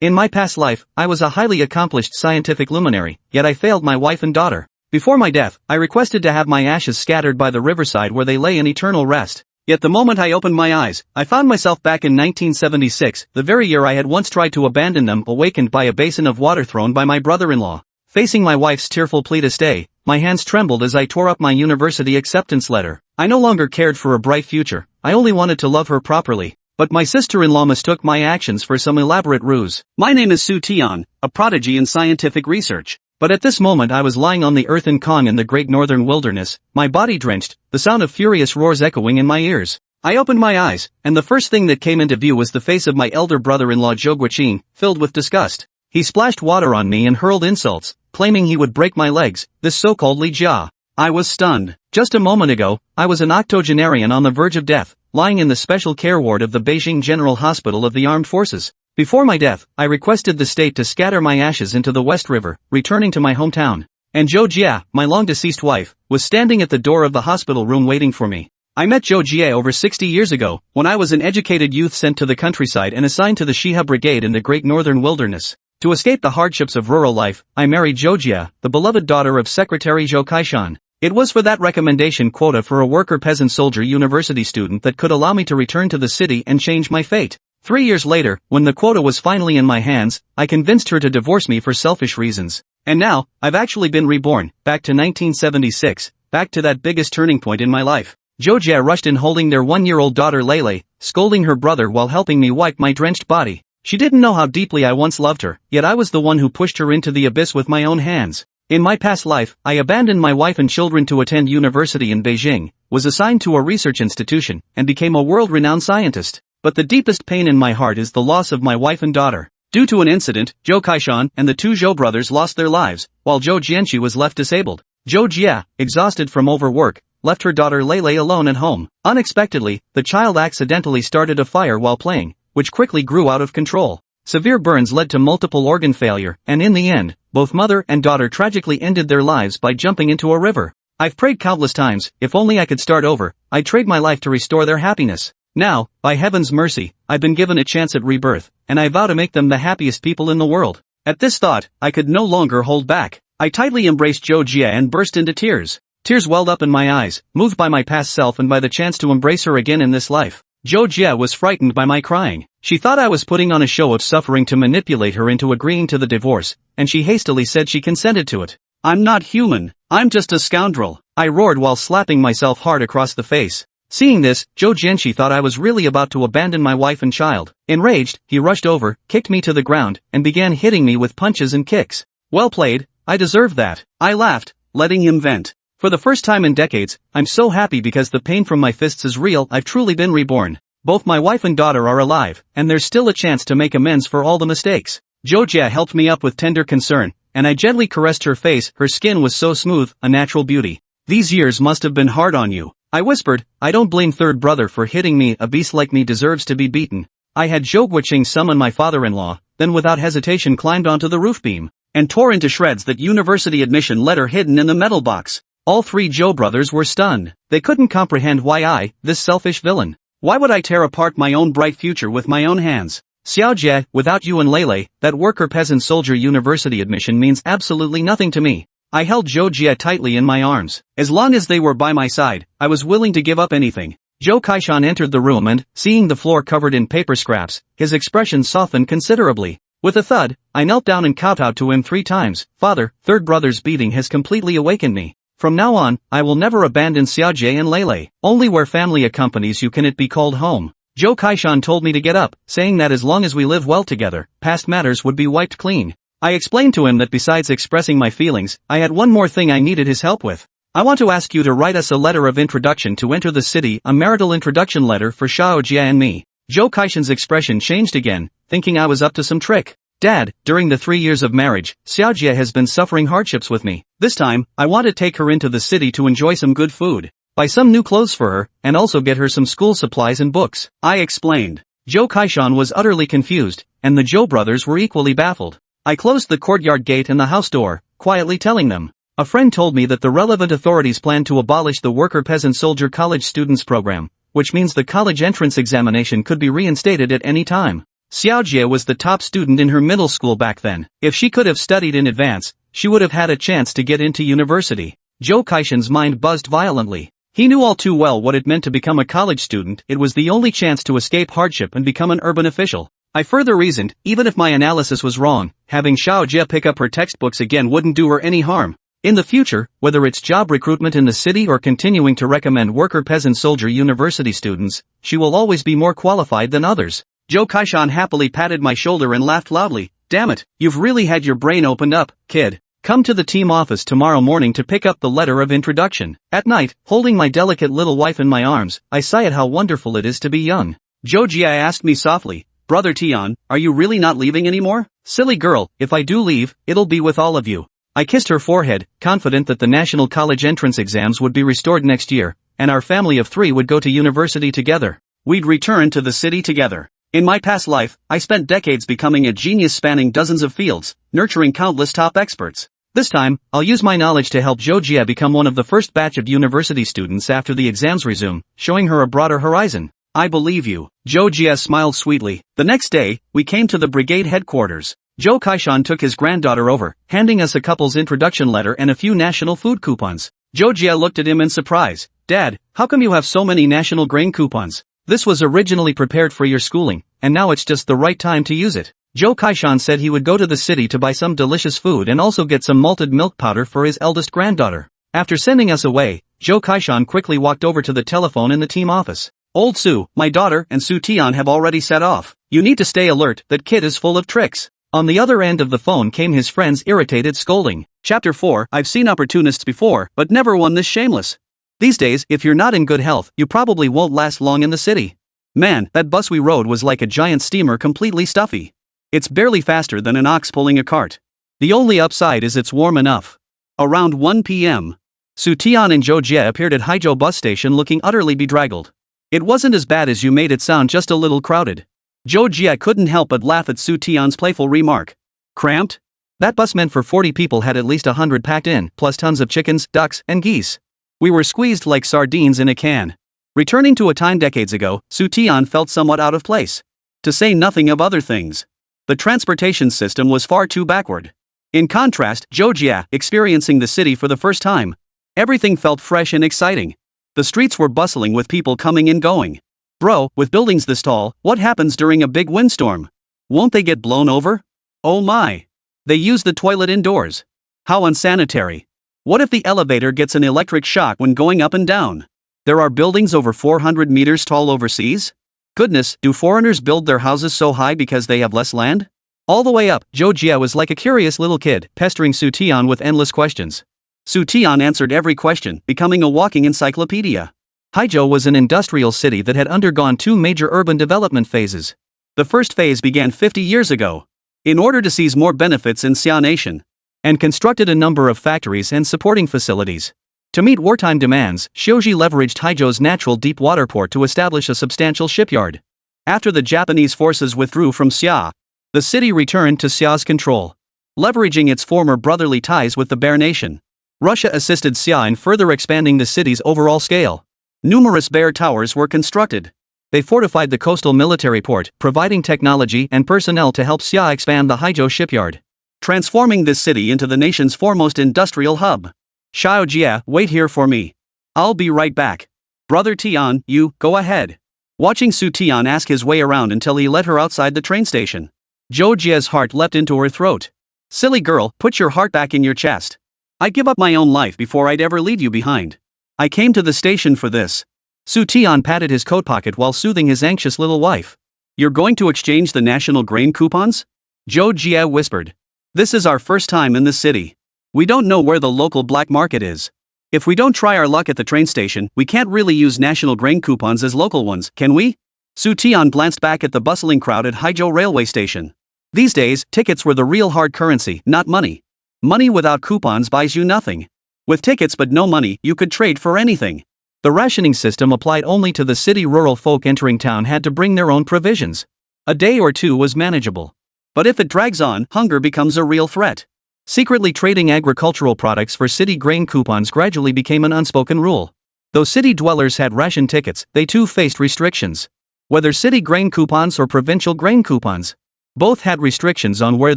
In my past life, I was a highly accomplished scientific luminary, yet I failed my wife and daughter. Before my death, I requested to have my ashes scattered by the riverside where they lay in eternal rest. Yet the moment I opened my eyes, I found myself back in 1976, the very year I had once tried to abandon them, awakened by a basin of water thrown by my brother-in-law. Facing my wife's tearful plea to stay, my hands trembled as I tore up my university acceptance letter. I no longer cared for a bright future, I only wanted to love her properly. But my sister-in-law mistook my actions for some elaborate ruse. My name is Xu Tian, a prodigy in scientific research. But at this moment I was lying on the earth in Kong in the great northern wilderness, my body drenched, the sound of furious roars echoing in my ears. I opened my eyes, and the first thing that came into view was the face of my elder brother-in-law Zhou Jie, filled with disgust. He splashed water on me and hurled insults, claiming he would break my legs, this so-called Li Jia. I was stunned. Just a moment ago, I was an octogenarian on the verge of death, lying in the special care ward of the Beijing General Hospital of the Armed Forces. Before my death, I requested the state to scatter my ashes into the West River, returning to my hometown. And Zhou Jie, my long-deceased wife, was standing at the door of the hospital room waiting for me. I met Zhou Jie over 60 years ago, when I was an educated youth sent to the countryside and assigned to the Shiha Brigade in the great northern wilderness. To escape the hardships of rural life, I married Zhou Jie, the beloved daughter of Secretary Zhou Kaishan. It was for that recommendation quota for a worker-peasant-soldier university student that could allow me to return to the city and change my fate. 3 years later, when the quota was finally in my hands, I convinced her to divorce me for selfish reasons. And now, I've actually been reborn, back to 1976, back to that biggest turning point in my life. Zhou Jie rushed in holding their 1-year-old daughter Lele, scolding her brother while helping me wipe my drenched body. She didn't know how deeply I once loved her, yet I was the one who pushed her into the abyss with my own hands. In my past life, I abandoned my wife and children to attend university in Beijing, was assigned to a research institution, and became a world-renowned scientist. But the deepest pain in my heart is the loss of my wife and daughter. Due to an incident, Zhou Kaishan and the two Zhou brothers lost their lives, while Zhou Jianqi was left disabled. Zhou Jie, exhausted from overwork, left her daughter Lele alone at home. Unexpectedly, the child accidentally started a fire while playing, which quickly grew out of control. Severe burns led to multiple organ failure, and in the end, both mother and daughter tragically ended their lives by jumping into a river. I've prayed countless times, if only I could start over, I'd trade my life to restore their happiness. Now, by heaven's mercy, I've been given a chance at rebirth, and I vow to make them the happiest people in the world. At this thought, I could no longer hold back. I tightly embraced Zhou Jie and burst into tears. Tears welled up in my eyes, moved by my past self and by the chance to embrace her again in this life. Zhou Jie was frightened by my crying. She thought I was putting on a show of suffering to manipulate her into agreeing to the divorce, and she hastily said she consented to it. I'm not human, I'm just a scoundrel, I roared while slapping myself hard across the face. Seeing this, Zhou Jianqi thought I was really about to abandon my wife and child. Enraged, he rushed over, kicked me to the ground, and began hitting me with punches and kicks. Well played, I deserve that. I laughed, letting him vent. For the first time in decades, I'm so happy because the pain from my fists is real. I've truly been reborn. Both my wife and daughter are alive, and there's still a chance to make amends for all the mistakes. Zhou Jie helped me up with tender concern, and I gently caressed her face. Her skin was so smooth, a natural beauty. These years must have been hard on you. I whispered, I don't blame third brother for hitting me. A beast like me deserves to be beaten. I had Zhou Guoqing summon my father-in-law, then without hesitation climbed onto the roof beam, and tore into shreds that university admission letter hidden in the metal box. All three Zhou brothers were stunned. They couldn't comprehend why I, this selfish villain, why would I tear apart my own bright future with my own hands? Xiao Jie, without you and Lele, that worker-peasant-soldier university admission means absolutely nothing to me. I held Zhou Jie tightly in my arms. As long as they were by my side, I was willing to give up anything. Zhou Kaishan entered the room and, seeing the floor covered in paper scraps, his expression softened considerably. With a thud, I knelt down and kowtowed to him 3 times. Father, third brother's beating has completely awakened me. From now on, I will never abandon Xiao Jie and Lele. Only where family accompanies you can it be called home. Zhou Kaishan told me to get up, saying that as long as we live well together, past matters would be wiped clean. I explained to him that besides expressing my feelings, I had one more thing I needed his help with. I want to ask you to write us a letter of introduction to enter the city, a marital introduction letter for Xiao Jie and me. Zhou Kaishan's expression changed again, thinking I was up to some trick. Dad, during the 3 years of marriage, Xiao Jie has been suffering hardships with me. This time, I want to take her into the city to enjoy some good food, buy some new clothes for her, and also get her some school supplies and books. I explained. Zhou Kaishan was utterly confused, and the Zhou brothers were equally baffled. I closed the courtyard gate and the house door, quietly telling them. A friend told me that the relevant authorities plan to abolish the worker-peasant-soldier college students program, which means the college entrance examination could be reinstated at any time. Zhou Jie was the top student in her middle school back then. If she could have studied in advance, she would have had a chance to get into university. Zhou Kaishan's mind buzzed violently. He knew all too well what it meant to become a college student. It was the only chance to escape hardship and become an urban official. I further reasoned, even if my analysis was wrong, having Zhou Jie pick up her textbooks again wouldn't do her any harm. In the future, whether it's job recruitment in the city or continuing to recommend worker peasant soldier university students, she will always be more qualified than others. Zhou Kaishan happily patted my shoulder and laughed loudly. Damn it, you've really had your brain opened up, kid. Come to the team office tomorrow morning to pick up the letter of introduction. At night, holding my delicate little wife in my arms, I sigh at how wonderful it is to be young. Zhou Jie asked me softly, Brother Tian, are you really not leaving anymore? Silly girl, if I do leave, it'll be with all of you. I kissed her forehead, confident that the national college entrance exams would be restored next year, and our family of 3 would go to university together. We'd return to the city together. In my past life, I spent decades becoming a genius spanning dozens of fields, nurturing countless top experts. This time, I'll use my knowledge to help Zhou Jie become one of the first batch of university students after the exams resume, showing her a broader horizon. I believe you. Zhou Jie smiled sweetly. The next day, we came to the brigade headquarters. Zhou Kaishan took his granddaughter over, handing us a couple's introduction letter and a few national food coupons. Zhou Jie looked at him in surprise. Dad, how come you have so many national grain coupons? This was originally prepared for your schooling, and now it's just the right time to use it. Zhou Kaishan said he would go to the city to buy some delicious food and also get some malted milk powder for his eldest granddaughter. After sending us away, Zhou Kaishan quickly walked over to the telephone in the team office. Old Su, my daughter, and Xu Tian have already set off. You need to stay alert, that kid is full of tricks. On the other end of the phone came his friend's irritated scolding. Chapter 4, I've seen opportunists before, but never one this shameless. These days, if you're not in good health, you probably won't last long in the city. Man, that bus we rode was like a giant steamer completely stuffy. It's barely faster than an ox pulling a cart. The only upside is it's warm enough. Around 1 p.m. Xu Tian and Zhou Jie appeared at Haizhou bus station looking utterly bedraggled. It wasn't as bad as you made it sound, just a little crowded. Zhou Jie couldn't help but laugh at Xu Tian's playful remark. Cramped? That bus meant for 40 people had at least 100 packed in, plus tons of chickens, ducks, and geese. We were squeezed like sardines in a can. Returning to a time decades ago, Xu Tian felt somewhat out of place. To say nothing of other things. The transportation system was far too backward. In contrast, Zhou Jie, experiencing the city for the first time. Everything felt fresh and exciting. The streets were bustling with people coming and going. Bro, with buildings this tall, what happens during a big windstorm? Won't they get blown over? Oh my. They use the toilet indoors. How unsanitary. What if the elevator gets an electric shock when going up and down? There are buildings over 400 meters tall overseas? Goodness, do foreigners build their houses so high because they have less land? All the way up, Zhou Jie was like a curious little kid, pestering Xu Tian with endless questions. Xu Tian answered every question, becoming a walking encyclopedia. Haizhou was an industrial city that had undergone 2 major urban development phases. The first phase began 50 years ago. In order to seize more benefits in Xia Nation, and constructed a number of factories and supporting facilities. To meet wartime demands, Shoji leveraged Haizhou's natural deep water port to establish a substantial shipyard. After the Japanese forces withdrew from Xia, the city returned to Xia's control. Leveraging its former brotherly ties with the Bear Nation, Russia assisted Xia in further expanding the city's overall scale. Numerous bear towers were constructed. They fortified the coastal military port, providing technology and personnel to help Xia expand the Haizhou shipyard, transforming this city into the nation's foremost industrial hub. Zhou Jie, wait here for me. I'll be right back. Brother Tian, you, go ahead. Watching Xu Tian ask his way around until he led her outside the train station. Zhou Jie's heart leapt into her throat. Silly girl, put your heart back in your chest. I'd give up my own life before I'd ever leave you behind. I came to the station for this. Xu Tian patted his coat pocket while soothing his anxious little wife. You're going to exchange the national grain coupons? Zhou Jie whispered. This is our first time in the city. We don't know where the local black market is. If we don't try our luck at the train station, we can't really use national grain coupons as local ones, can we? Xu Tian glanced back at the bustling crowd at Haizhou railway station. These days, tickets were the real hard currency, not money. Money without coupons buys you nothing. With tickets but no money, you could trade for anything. The rationing system applied only to the city. Rural folk entering town had to bring their own provisions. A day or 2 was manageable. But if it drags on, hunger becomes a real threat. Secretly trading agricultural products for city grain coupons gradually became an unspoken rule. Though city dwellers had ration tickets, they too faced restrictions. Whether city grain coupons or provincial grain coupons, both had restrictions on where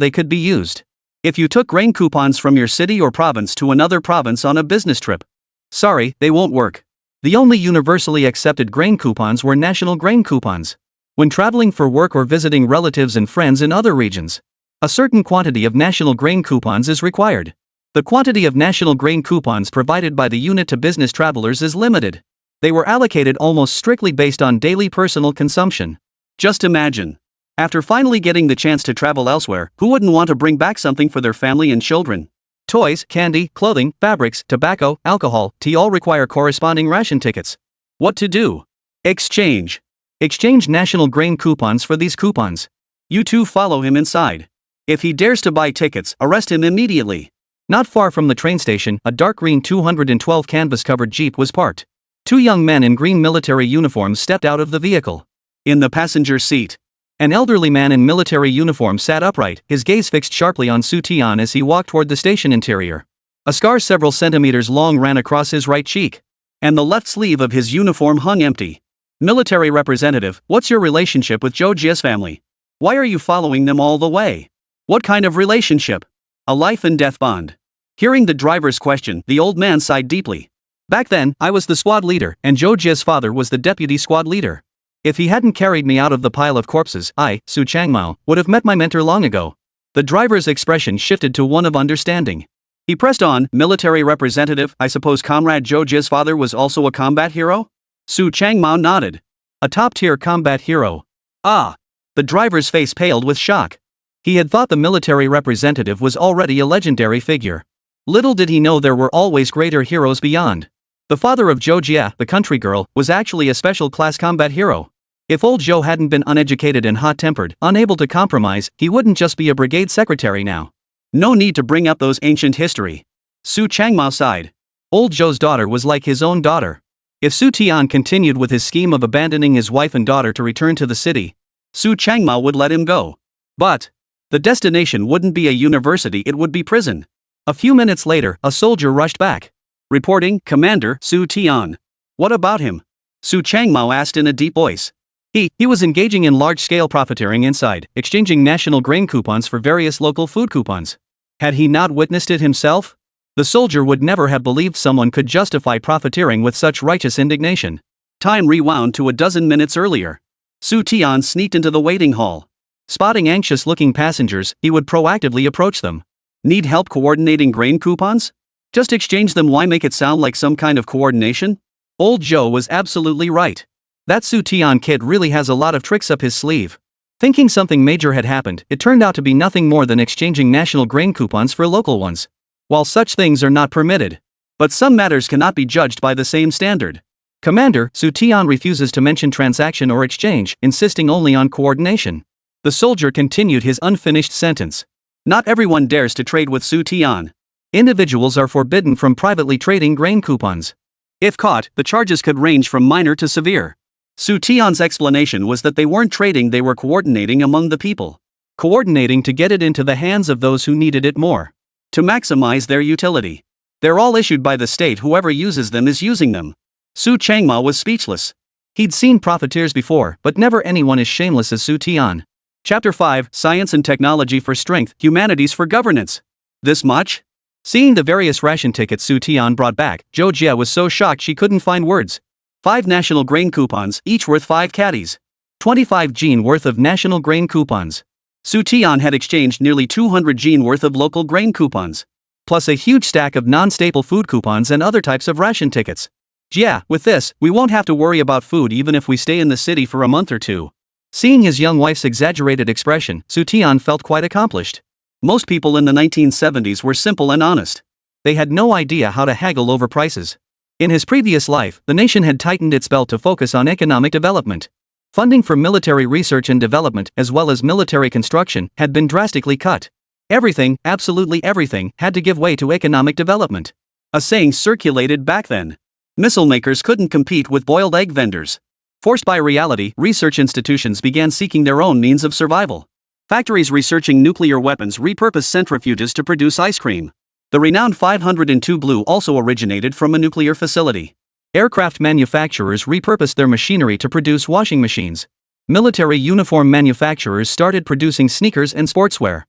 they could be used. If you took grain coupons from your city or province to another province on a business trip, sorry, they won't work. The only universally accepted grain coupons were national grain coupons. When traveling for work or visiting relatives and friends in other regions, a certain quantity of national grain coupons is required. The quantity of national grain coupons provided by the unit to business travelers is limited. They were allocated almost strictly based on daily personal consumption. Just imagine. After finally getting the chance to travel elsewhere, who wouldn't want to bring back something for their family and children? Toys, candy, clothing, fabrics, tobacco, alcohol, tea all require corresponding ration tickets. What to do? Exchange. Exchange national grain coupons for these coupons. You too follow him inside. If he dares to buy tickets, arrest him immediately. Not far from the train station, a dark green 212 canvas-covered jeep was parked. Two young men in green military uniforms stepped out of the vehicle. In the passenger seat, an elderly man in military uniform sat upright, his gaze fixed sharply on Xu Tian as he walked toward the station interior. A scar several centimeters long ran across his right cheek, and the left sleeve of his uniform hung empty. Military representative, what's your relationship with Zhou Jie's family? Why are you following them all the way? What kind of relationship? A life and death bond. Hearing the driver's question, the old man sighed deeply. Back then, I was the squad leader, and Zhou Jie's father was the deputy squad leader. If he hadn't carried me out of the pile of corpses, I, Su Changmao, would have met my mentor long ago. The driver's expression shifted to one of understanding. He pressed on, military representative, I suppose Comrade Zhou Jie's father was also a combat hero? Su Changmao nodded. A top-tier combat hero. Ah! The driver's face paled with shock. He had thought the military representative was already a legendary figure. Little did he know there were always greater heroes beyond. The father of Zhou Jie, the country girl, was actually a special class combat hero. If old Zhou hadn't been uneducated and hot-tempered, unable to compromise, he wouldn't just be a brigade secretary now. No need to bring up those ancient history. Su Changmao sighed. Old Zhou's daughter was like his own daughter. If Xu Tian continued with his scheme of abandoning his wife and daughter to return to the city, Su Changmao would let him go. But the destination wouldn't be a university, it would be prison. A few minutes later, a soldier rushed back. Reporting, Commander, Xu Tian. What about him? Su Changmao asked in a deep voice. He was engaging in large-scale profiteering inside, exchanging national grain coupons for various local food coupons. Had he not witnessed it himself? The soldier would never have believed someone could justify profiteering with such righteous indignation. Time rewound to a dozen minutes earlier. Xu Tian sneaked into the waiting hall. Spotting anxious-looking passengers, he would proactively approach them. Need help coordinating grain coupons? Just exchange them. Why make it sound like some kind of coordination? Old Zhou was absolutely right. That Xu Tian kid really has a lot of tricks up his sleeve. Thinking something major had happened, it turned out to be nothing more than exchanging national grain coupons for local ones. While such things are not permitted, but some matters cannot be judged by the same standard. Commander, Xu Tian refuses to mention transaction or exchange, insisting only on coordination. The soldier continued his unfinished sentence. Not everyone dares to trade with Xu Tian. Individuals are forbidden from privately trading grain coupons. If caught, the charges could range from minor to severe. Xu Tian's explanation was that they weren't trading, they were coordinating among the people. Coordinating to get it into the hands of those who needed it more. To maximize their utility. They're all issued by the state, whoever uses them is using them. Su Changmao was speechless. He'd seen profiteers before, but never anyone as shameless as Xu Tian. Chapter 5, Science and Technology for Strength, Humanities for Governance. This much? Seeing the various ration tickets Xu Tian brought back, Zhou Jie was so shocked she couldn't find words. 5 national grain coupons, each worth 5 caddies. 25 jin worth of national grain coupons. Xu Tian had exchanged nearly 200 jin worth of local grain coupons. Plus a huge stack of non-staple food coupons and other types of ration tickets. Yeah, with this, we won't have to worry about food even if we stay in the city for a month or two. Seeing his young wife's exaggerated expression, Xu Tian felt quite accomplished. Most people in the 1970s were simple and honest. They had no idea how to haggle over prices. In his previous life, the nation had tightened its belt to focus on economic development. Funding for military research and development, as well as military construction, had been drastically cut. Everything, absolutely everything, had to give way to economic development. A saying circulated back then. Missile makers couldn't compete with boiled egg vendors. Forced by reality, research institutions began seeking their own means of survival. Factories researching nuclear weapons repurposed centrifuges to produce ice cream. The renowned 502 Blue also originated from a nuclear facility. Aircraft manufacturers repurposed their machinery to produce washing machines. Military uniform manufacturers started producing sneakers and sportswear.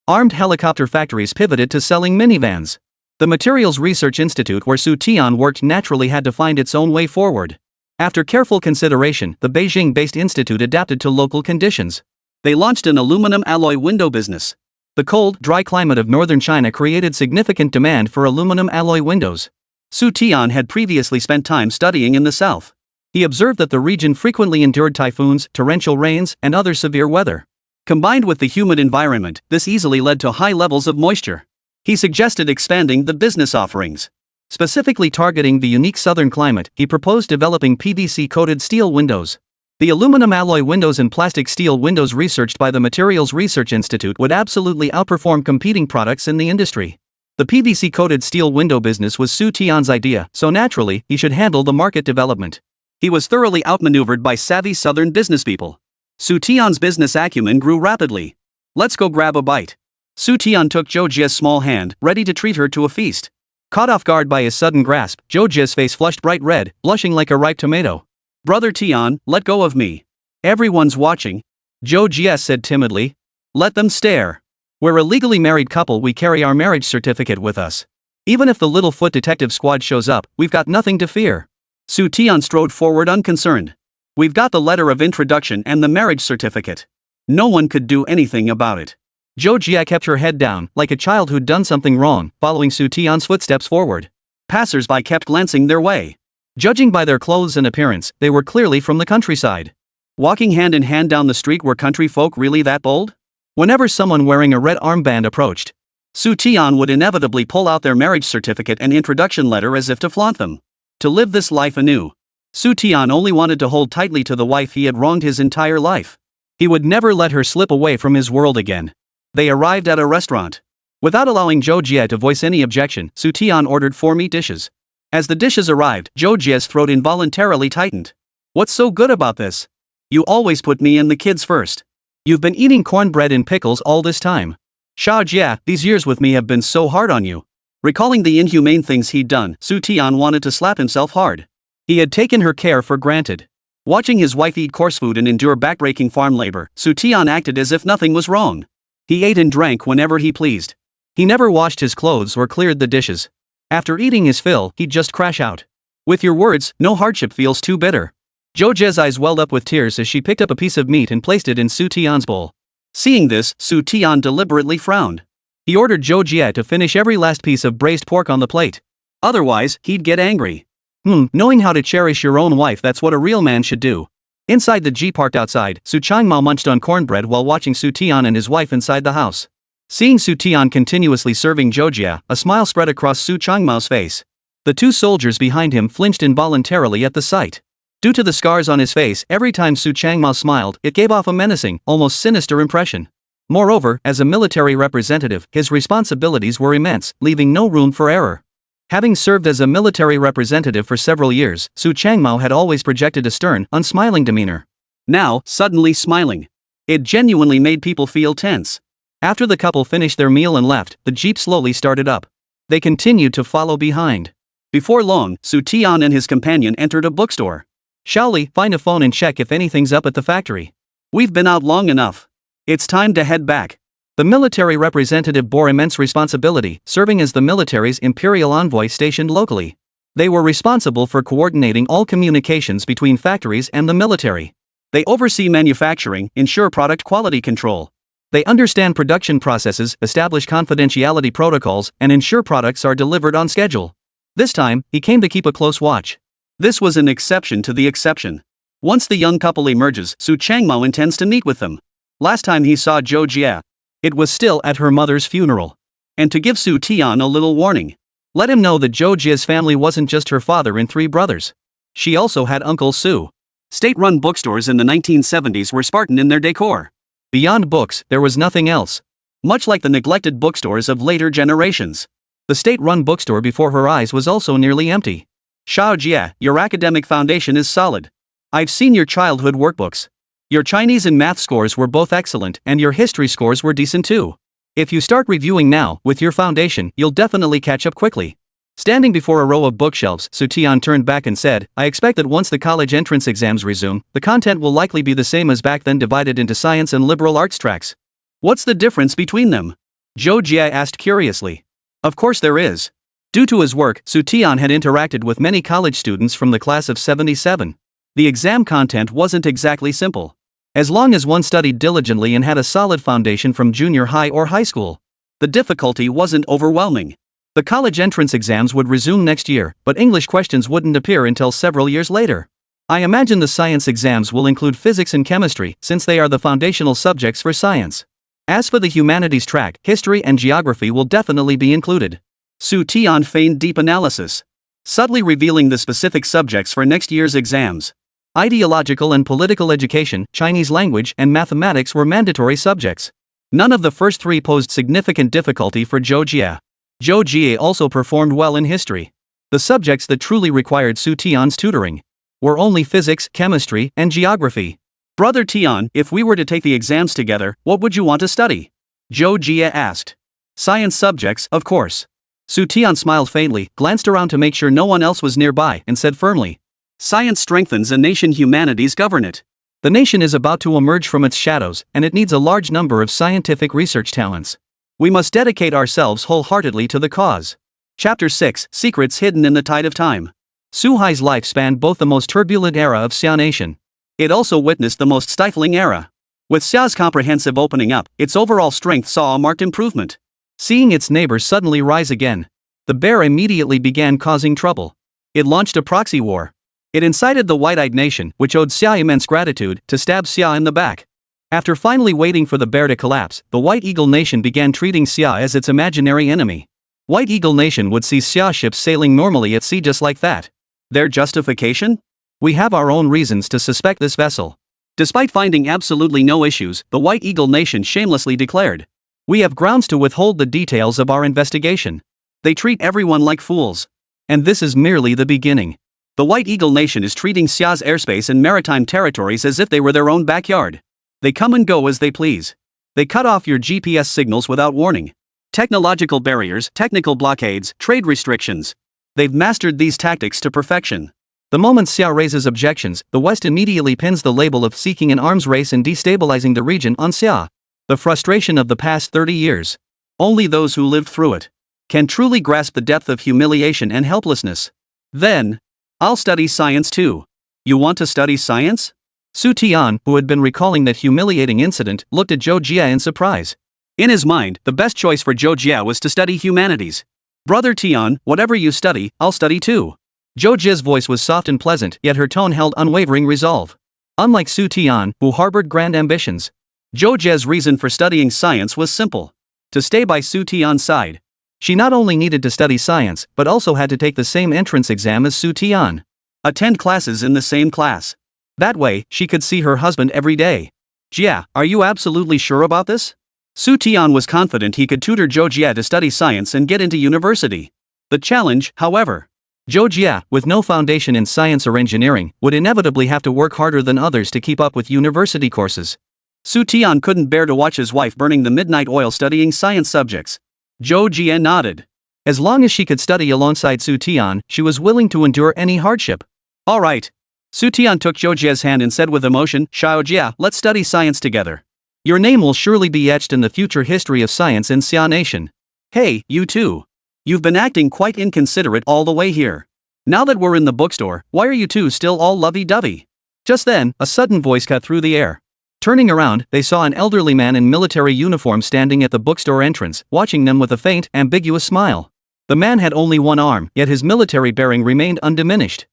Armed helicopter factories pivoted to selling minivans. The Materials Research Institute where Xu Tian worked naturally had to find its own way forward. After careful consideration, the Beijing-based institute adapted to local conditions. They launched an aluminum alloy window business. The cold, dry climate of northern China created significant demand for aluminum alloy windows. Xu Tian had previously spent time studying in the south. He observed that the region frequently endured typhoons, torrential rains, and other severe weather. Combined with the humid environment, this easily led to high levels of moisture. He suggested expanding the business offerings. Specifically targeting the unique southern climate, he proposed developing PVC-coated steel windows. The aluminum alloy windows and plastic steel windows researched by the Materials Research Institute would absolutely outperform competing products in the industry. The PVC-coated steel window business was Xu Tian's idea, so naturally, he should handle the market development. He was thoroughly outmaneuvered by savvy southern businesspeople. Xu Tian's business acumen grew rapidly. Let's go grab a bite. Xu Tian took Zhou Jie's small hand, ready to treat her to a feast. Caught off guard by his sudden grasp, Zhou Jie's face flushed bright red, blushing like a ripe tomato. Brother Tian, let go of me. Everyone's watching. Zhou Jie said timidly. Let them stare. We're a legally married couple, we carry our marriage certificate with us. Even if the Littlefoot detective squad shows up, we've got nothing to fear. Xu Tian strode forward unconcerned. We've got the letter of introduction and the marriage certificate. No one could do anything about it. Zhou Jie kept her head down, like a child who'd done something wrong, following Xu Tian's footsteps forward. Passers-by kept glancing their way. Judging by their clothes and appearance, they were clearly from the countryside. Walking hand in hand down the street, were country folk really that bold? Whenever someone wearing a red armband approached, Xu Tian would inevitably pull out their marriage certificate and introduction letter as if to flaunt them. To live this life anew. Xu Tian only wanted to hold tightly to the wife he had wronged his entire life. He would never let her slip away from his world again. They arrived at a restaurant. Without allowing Zhou Jie to voice any objection, Xu Tian ordered 4 meat dishes. As the dishes arrived, Zhou Jie's throat involuntarily tightened. What's so good about this? You always put me and the kids first. You've been eating cornbread and pickles all this time. Xia Jie, these years with me have been so hard on you. Recalling the inhumane things he'd done, Xu Tian wanted to slap himself hard. He had taken her care for granted. Watching his wife eat coarse food and endure backbreaking farm labor, Xu Tian acted as if nothing was wrong. He ate and drank whenever he pleased. He never washed his clothes or cleared the dishes. After eating his fill, he'd just crash out. With your words, no hardship feels too bitter. Zhou Jie's eyes welled up with tears as she picked up a piece of meat and placed it in Xu Tian's bowl. Seeing this, Xu Tian deliberately frowned. He ordered Zhou Jie to finish every last piece of braised pork on the plate. Otherwise, he'd get angry. Knowing how to cherish your own wife, that's what a real man should do. Inside the jeep parked outside, Su Changmao munched on cornbread while watching Xu Tian and his wife inside the house. Seeing Xu Tian continuously serving Zhou Jie, a smile spread across Su Changmao's face. The 2 soldiers behind him flinched involuntarily at the sight. Due to the scars on his face, every time Su Changmao smiled, it gave off a menacing, almost sinister impression. Moreover, as a military representative, his responsibilities were immense, leaving no room for error. Having served as a military representative for several years, Su Changmao had always projected a stern, unsmiling demeanor. Now, suddenly smiling. It genuinely made people feel tense. After the couple finished their meal and left, the jeep slowly started up. They continued to follow behind. Before long, Xu Tian and his companion entered a bookstore. Shaoli, find a phone and check if anything's up at the factory. We've been out long enough. It's time to head back. The military representative bore immense responsibility, serving as the military's imperial envoy stationed locally. They were responsible for coordinating all communications between factories and the military. They oversee manufacturing, ensure product quality control. They understand production processes, establish confidentiality protocols, and ensure products are delivered on schedule. This time, he came to keep a close watch. This was an exception to the exception. Once the young couple emerges, Su Changmao intends to meet with them. Last time he saw Zhou Jie, it was still at her mother's funeral. And to give Xu Tian a little warning. Let him know that Zhou Jie's family wasn't just her father and 3 brothers. She also had Uncle Su. State-run bookstores in the 1970s were Spartan in their decor. Beyond books, there was nothing else. Much like the neglected bookstores of later generations. The state-run bookstore before her eyes was also nearly empty. Xiao Jie, your academic foundation is solid. I've seen your childhood workbooks. Your Chinese and math scores were both excellent, and your history scores were decent too. If you start reviewing now, with your foundation, you'll definitely catch up quickly. Standing before a row of bookshelves, Xu Tian turned back and said, I expect that once the college entrance exams resume, the content will likely be the same as back then, divided into science and liberal arts tracks. What's the difference between them? Zhou Jie asked curiously. Of course there is. Due to his work, Xu Tian had interacted with many college students from the class of 77. The exam content wasn't exactly simple. As long as one studied diligently and had a solid foundation from junior high or high school, the difficulty wasn't overwhelming. The college entrance exams would resume next year, but English questions wouldn't appear until several years later. I imagine the science exams will include physics and chemistry, since they are the foundational subjects for science. As for the humanities track, history and geography will definitely be included. Xu Tian feigned deep analysis, subtly revealing the specific subjects for next year's exams. Ideological and political education, Chinese language, and mathematics were mandatory subjects. None of the first three posed significant difficulty for Zhou Jie. Zhou Jie also performed well in history. The subjects that truly required Xu Tian's tutoring were only physics, chemistry, and geography. Brother Tian, if we were to take the exams together, what would you want to study? Zhou Jie asked. Science subjects, of course. Xu Tian smiled faintly, glanced around to make sure no one else was nearby, and said firmly, Science strengthens a nation, humanities govern it. The nation is about to emerge from its shadows, and it needs a large number of scientific research talents. We must dedicate ourselves wholeheartedly to the cause. Chapter 6, Secrets Hidden in the Tide of Time. Su Hai's life spanned both the most turbulent era of Xia Nation. It also witnessed the most stifling era. With Xia's comprehensive opening up, its overall strength saw a marked improvement. Seeing its neighbors suddenly rise again, the bear immediately began causing trouble. It launched a proxy war. It incited the White-Eyed Nation, which owed Xia immense gratitude, to stab Xia in the back. After finally waiting for the bear to collapse, the White Eagle Nation began treating Xia as its imaginary enemy. White Eagle Nation would see Xia ships sailing normally at sea just like that. Their justification? We have our own reasons to suspect this vessel. Despite finding absolutely no issues, the White Eagle Nation shamelessly declared, we have grounds to withhold the details of our investigation. They treat everyone like fools. And this is merely the beginning. The White Eagle Nation is treating Xia's airspace and maritime territories as if they were their own backyard. They come and go as they please. They cut off your GPS signals without warning. Technological barriers, technical blockades, trade restrictions. They've mastered these tactics to perfection. The moment Xia raises objections, the West immediately pins the label of seeking an arms race and destabilizing the region on Xia. The frustration of the past 30 years. Only those who lived through it can truly grasp the depth of humiliation and helplessness. Then, I'll study science too. You want to study science? Xu Tian, who had been recalling that humiliating incident, looked at Zhou Jie in surprise. In his mind, the best choice for Zhou Jie was to study humanities. Brother Tian, whatever you study, I'll study too. Zhou Jie's voice was soft and pleasant, yet her tone held unwavering resolve. Unlike Xu Tian, who harbored grand ambitions, Zhou Jie's reason for studying science was simple: to stay by Xu Tian's side. She not only needed to study science, but also had to take the same entrance exam as Xu Tian. Attend classes in the same class. That way, she could see her husband every day. Jia, are you absolutely sure about this? Xu Tian was confident he could tutor Zhou Jie to study science and get into university. The challenge, however, Zhou Jie, with no foundation in science or engineering, would inevitably have to work harder than others to keep up with university courses. Xu Tian couldn't bear to watch his wife burning the midnight oil studying science subjects. Zhou Jie nodded. As long as she could study alongside Xu Tian, she was willing to endure any hardship. All right. Xu Tian took Zhou Jie's hand and said with emotion, Xiao Jie, let's study science together. Your name will surely be etched in the future history of science in Xia Nation. Hey, you too. You've been acting quite inconsiderate all the way here. Now that we're in the bookstore, why are you two still all lovey-dovey? Just then, a sudden voice cut through the air. Turning around, they saw an elderly man in military uniform standing at the bookstore entrance, watching them with a faint, ambiguous smile. The man had only one arm, yet his military bearing remained undiminished.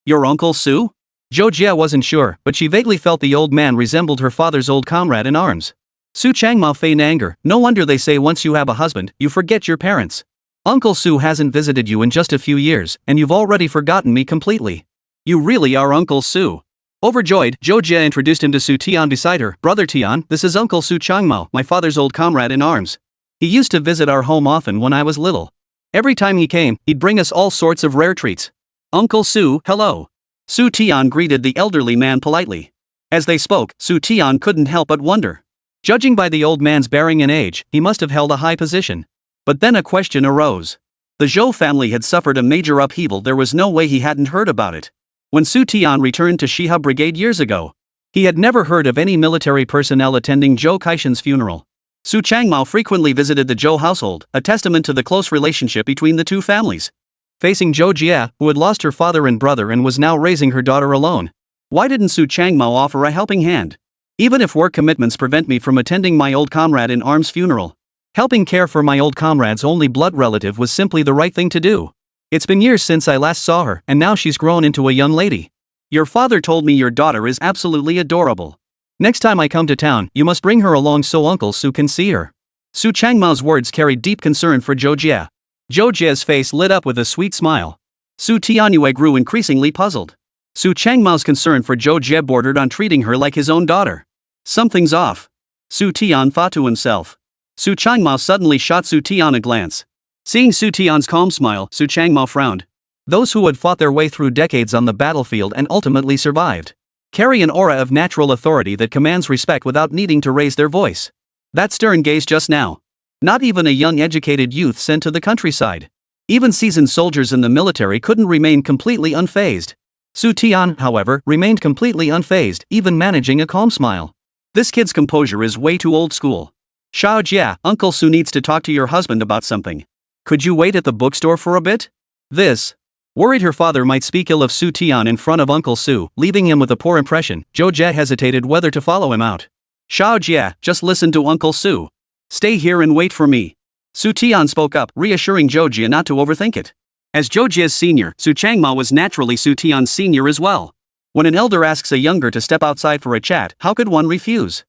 Your Uncle Su? Zhou Jie wasn't sure, but she vaguely felt the old man resembled her father's old comrade in arms. Su Changmao feigned anger. No wonder they say once you have a husband, you forget your parents. Uncle Su hasn't visited you in just a few years, and you've already forgotten me completely. You really are Uncle Su. Overjoyed, Zhou Jie introduced him to Xu Tian beside her. Brother Tian, this is Uncle Su Changmao, my father's old comrade in arms. He used to visit our home often when I was little. Every time he came, he'd bring us all sorts of rare treats. Uncle Su, hello. Xu Tian greeted the elderly man politely. As they spoke, Xu Tian couldn't help but wonder. Judging by the old man's bearing and age, he must have held a high position. But then a question arose. The The Zhou family had suffered a major upheaval. There was no way he hadn't heard about it. When Xu Tian returned to Shiha Brigade years ago, he had never heard of any military personnel attending Zhou Kaishan's funeral. Su Changmao frequently visited the Zhou household, a testament to the close relationship between the two families. Facing Zhou Jie, who had lost her father and brother and was now raising her daughter alone. Why didn't Su Changmao offer a helping hand? Even if work commitments prevent me from attending my old comrade in arms' funeral, helping care for my old comrade's only blood relative was simply the right thing to do. It's been years since I last saw her, and now she's grown into a young lady. Your father told me your daughter is absolutely adorable. Next time I come to town, you must bring her along so Uncle Su can see her. Su Changmao's words carried deep concern for Zhou Jie. Zhou Jie's face lit up with a sweet smile. Su Tianyue grew increasingly puzzled. Su Changmao's concern for Zhou Jie bordered on treating her like his own daughter. Something's off. Su Tian thought to himself. Su Changmao suddenly shot Su Tian a glance. Seeing Su Tian's calm smile, Su Changmao frowned. Those who had fought their way through decades on the battlefield and ultimately survived carry an aura of natural authority that commands respect without needing to raise their voice. That stern gaze just now. Not even a young educated youth sent to the countryside. Even seasoned soldiers in the military couldn't remain completely unfazed. Su Tian, however, remained completely unfazed, even managing a calm smile. This kid's composure is way too old school. Xiao Jia, Uncle Su needs to talk to your husband about something. Could you wait at the bookstore for a bit? This. Worried her father might speak ill of Su Tian in front of Uncle Su, leaving him with a poor impression, Zhou Jie hesitated whether to follow him out. Xiao Jia, just listen to Uncle Su. Stay here and wait for me. Su Tian spoke up, reassuring Zhou Jie not to overthink it. As Zhou Jie's senior, Su Changmao was naturally Su Tian's senior as well. When an elder asks a younger to step outside for a chat, how could one refuse?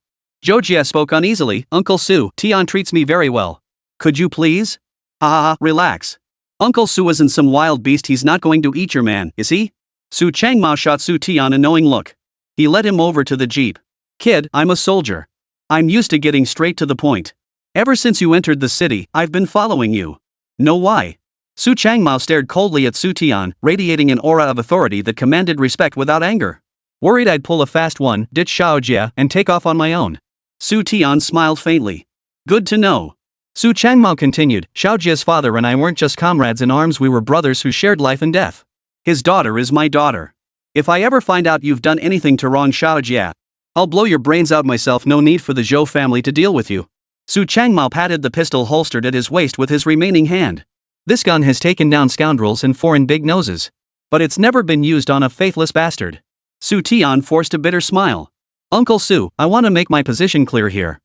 Zhou Jie spoke uneasily, Uncle Su, Tian treats me very well. Could you please? Relax. Uncle Su isn't some wild beast, he's not going to eat your man, is he? Su Changmao shot Su Tian a knowing look. He led him over to the jeep. Kid, I'm a soldier. I'm used to getting straight to the point. Ever since you entered the city, I've been following you. Know why? Su Changmao stared coldly at Su Tian, radiating an aura of authority that commanded respect without anger. Worried I'd pull a fast one, ditch Xiao Jie, and take off on my own. Su Tian smiled faintly. Good to know. Su Changmao continued, Xiao Jie's father and I weren't just comrades in arms, we were brothers who shared life and death. His daughter is my daughter. If I ever find out you've done anything to wrong Xiao Jie, I'll blow your brains out myself. No need for the Zhou family to deal with you. Su Changmao patted the pistol holstered at his waist with his remaining hand. This gun has taken down scoundrels and foreign big noses. But it's never been used on a faithless bastard. Su Tian forced a bitter smile. Uncle Su, I want to make my position clear here.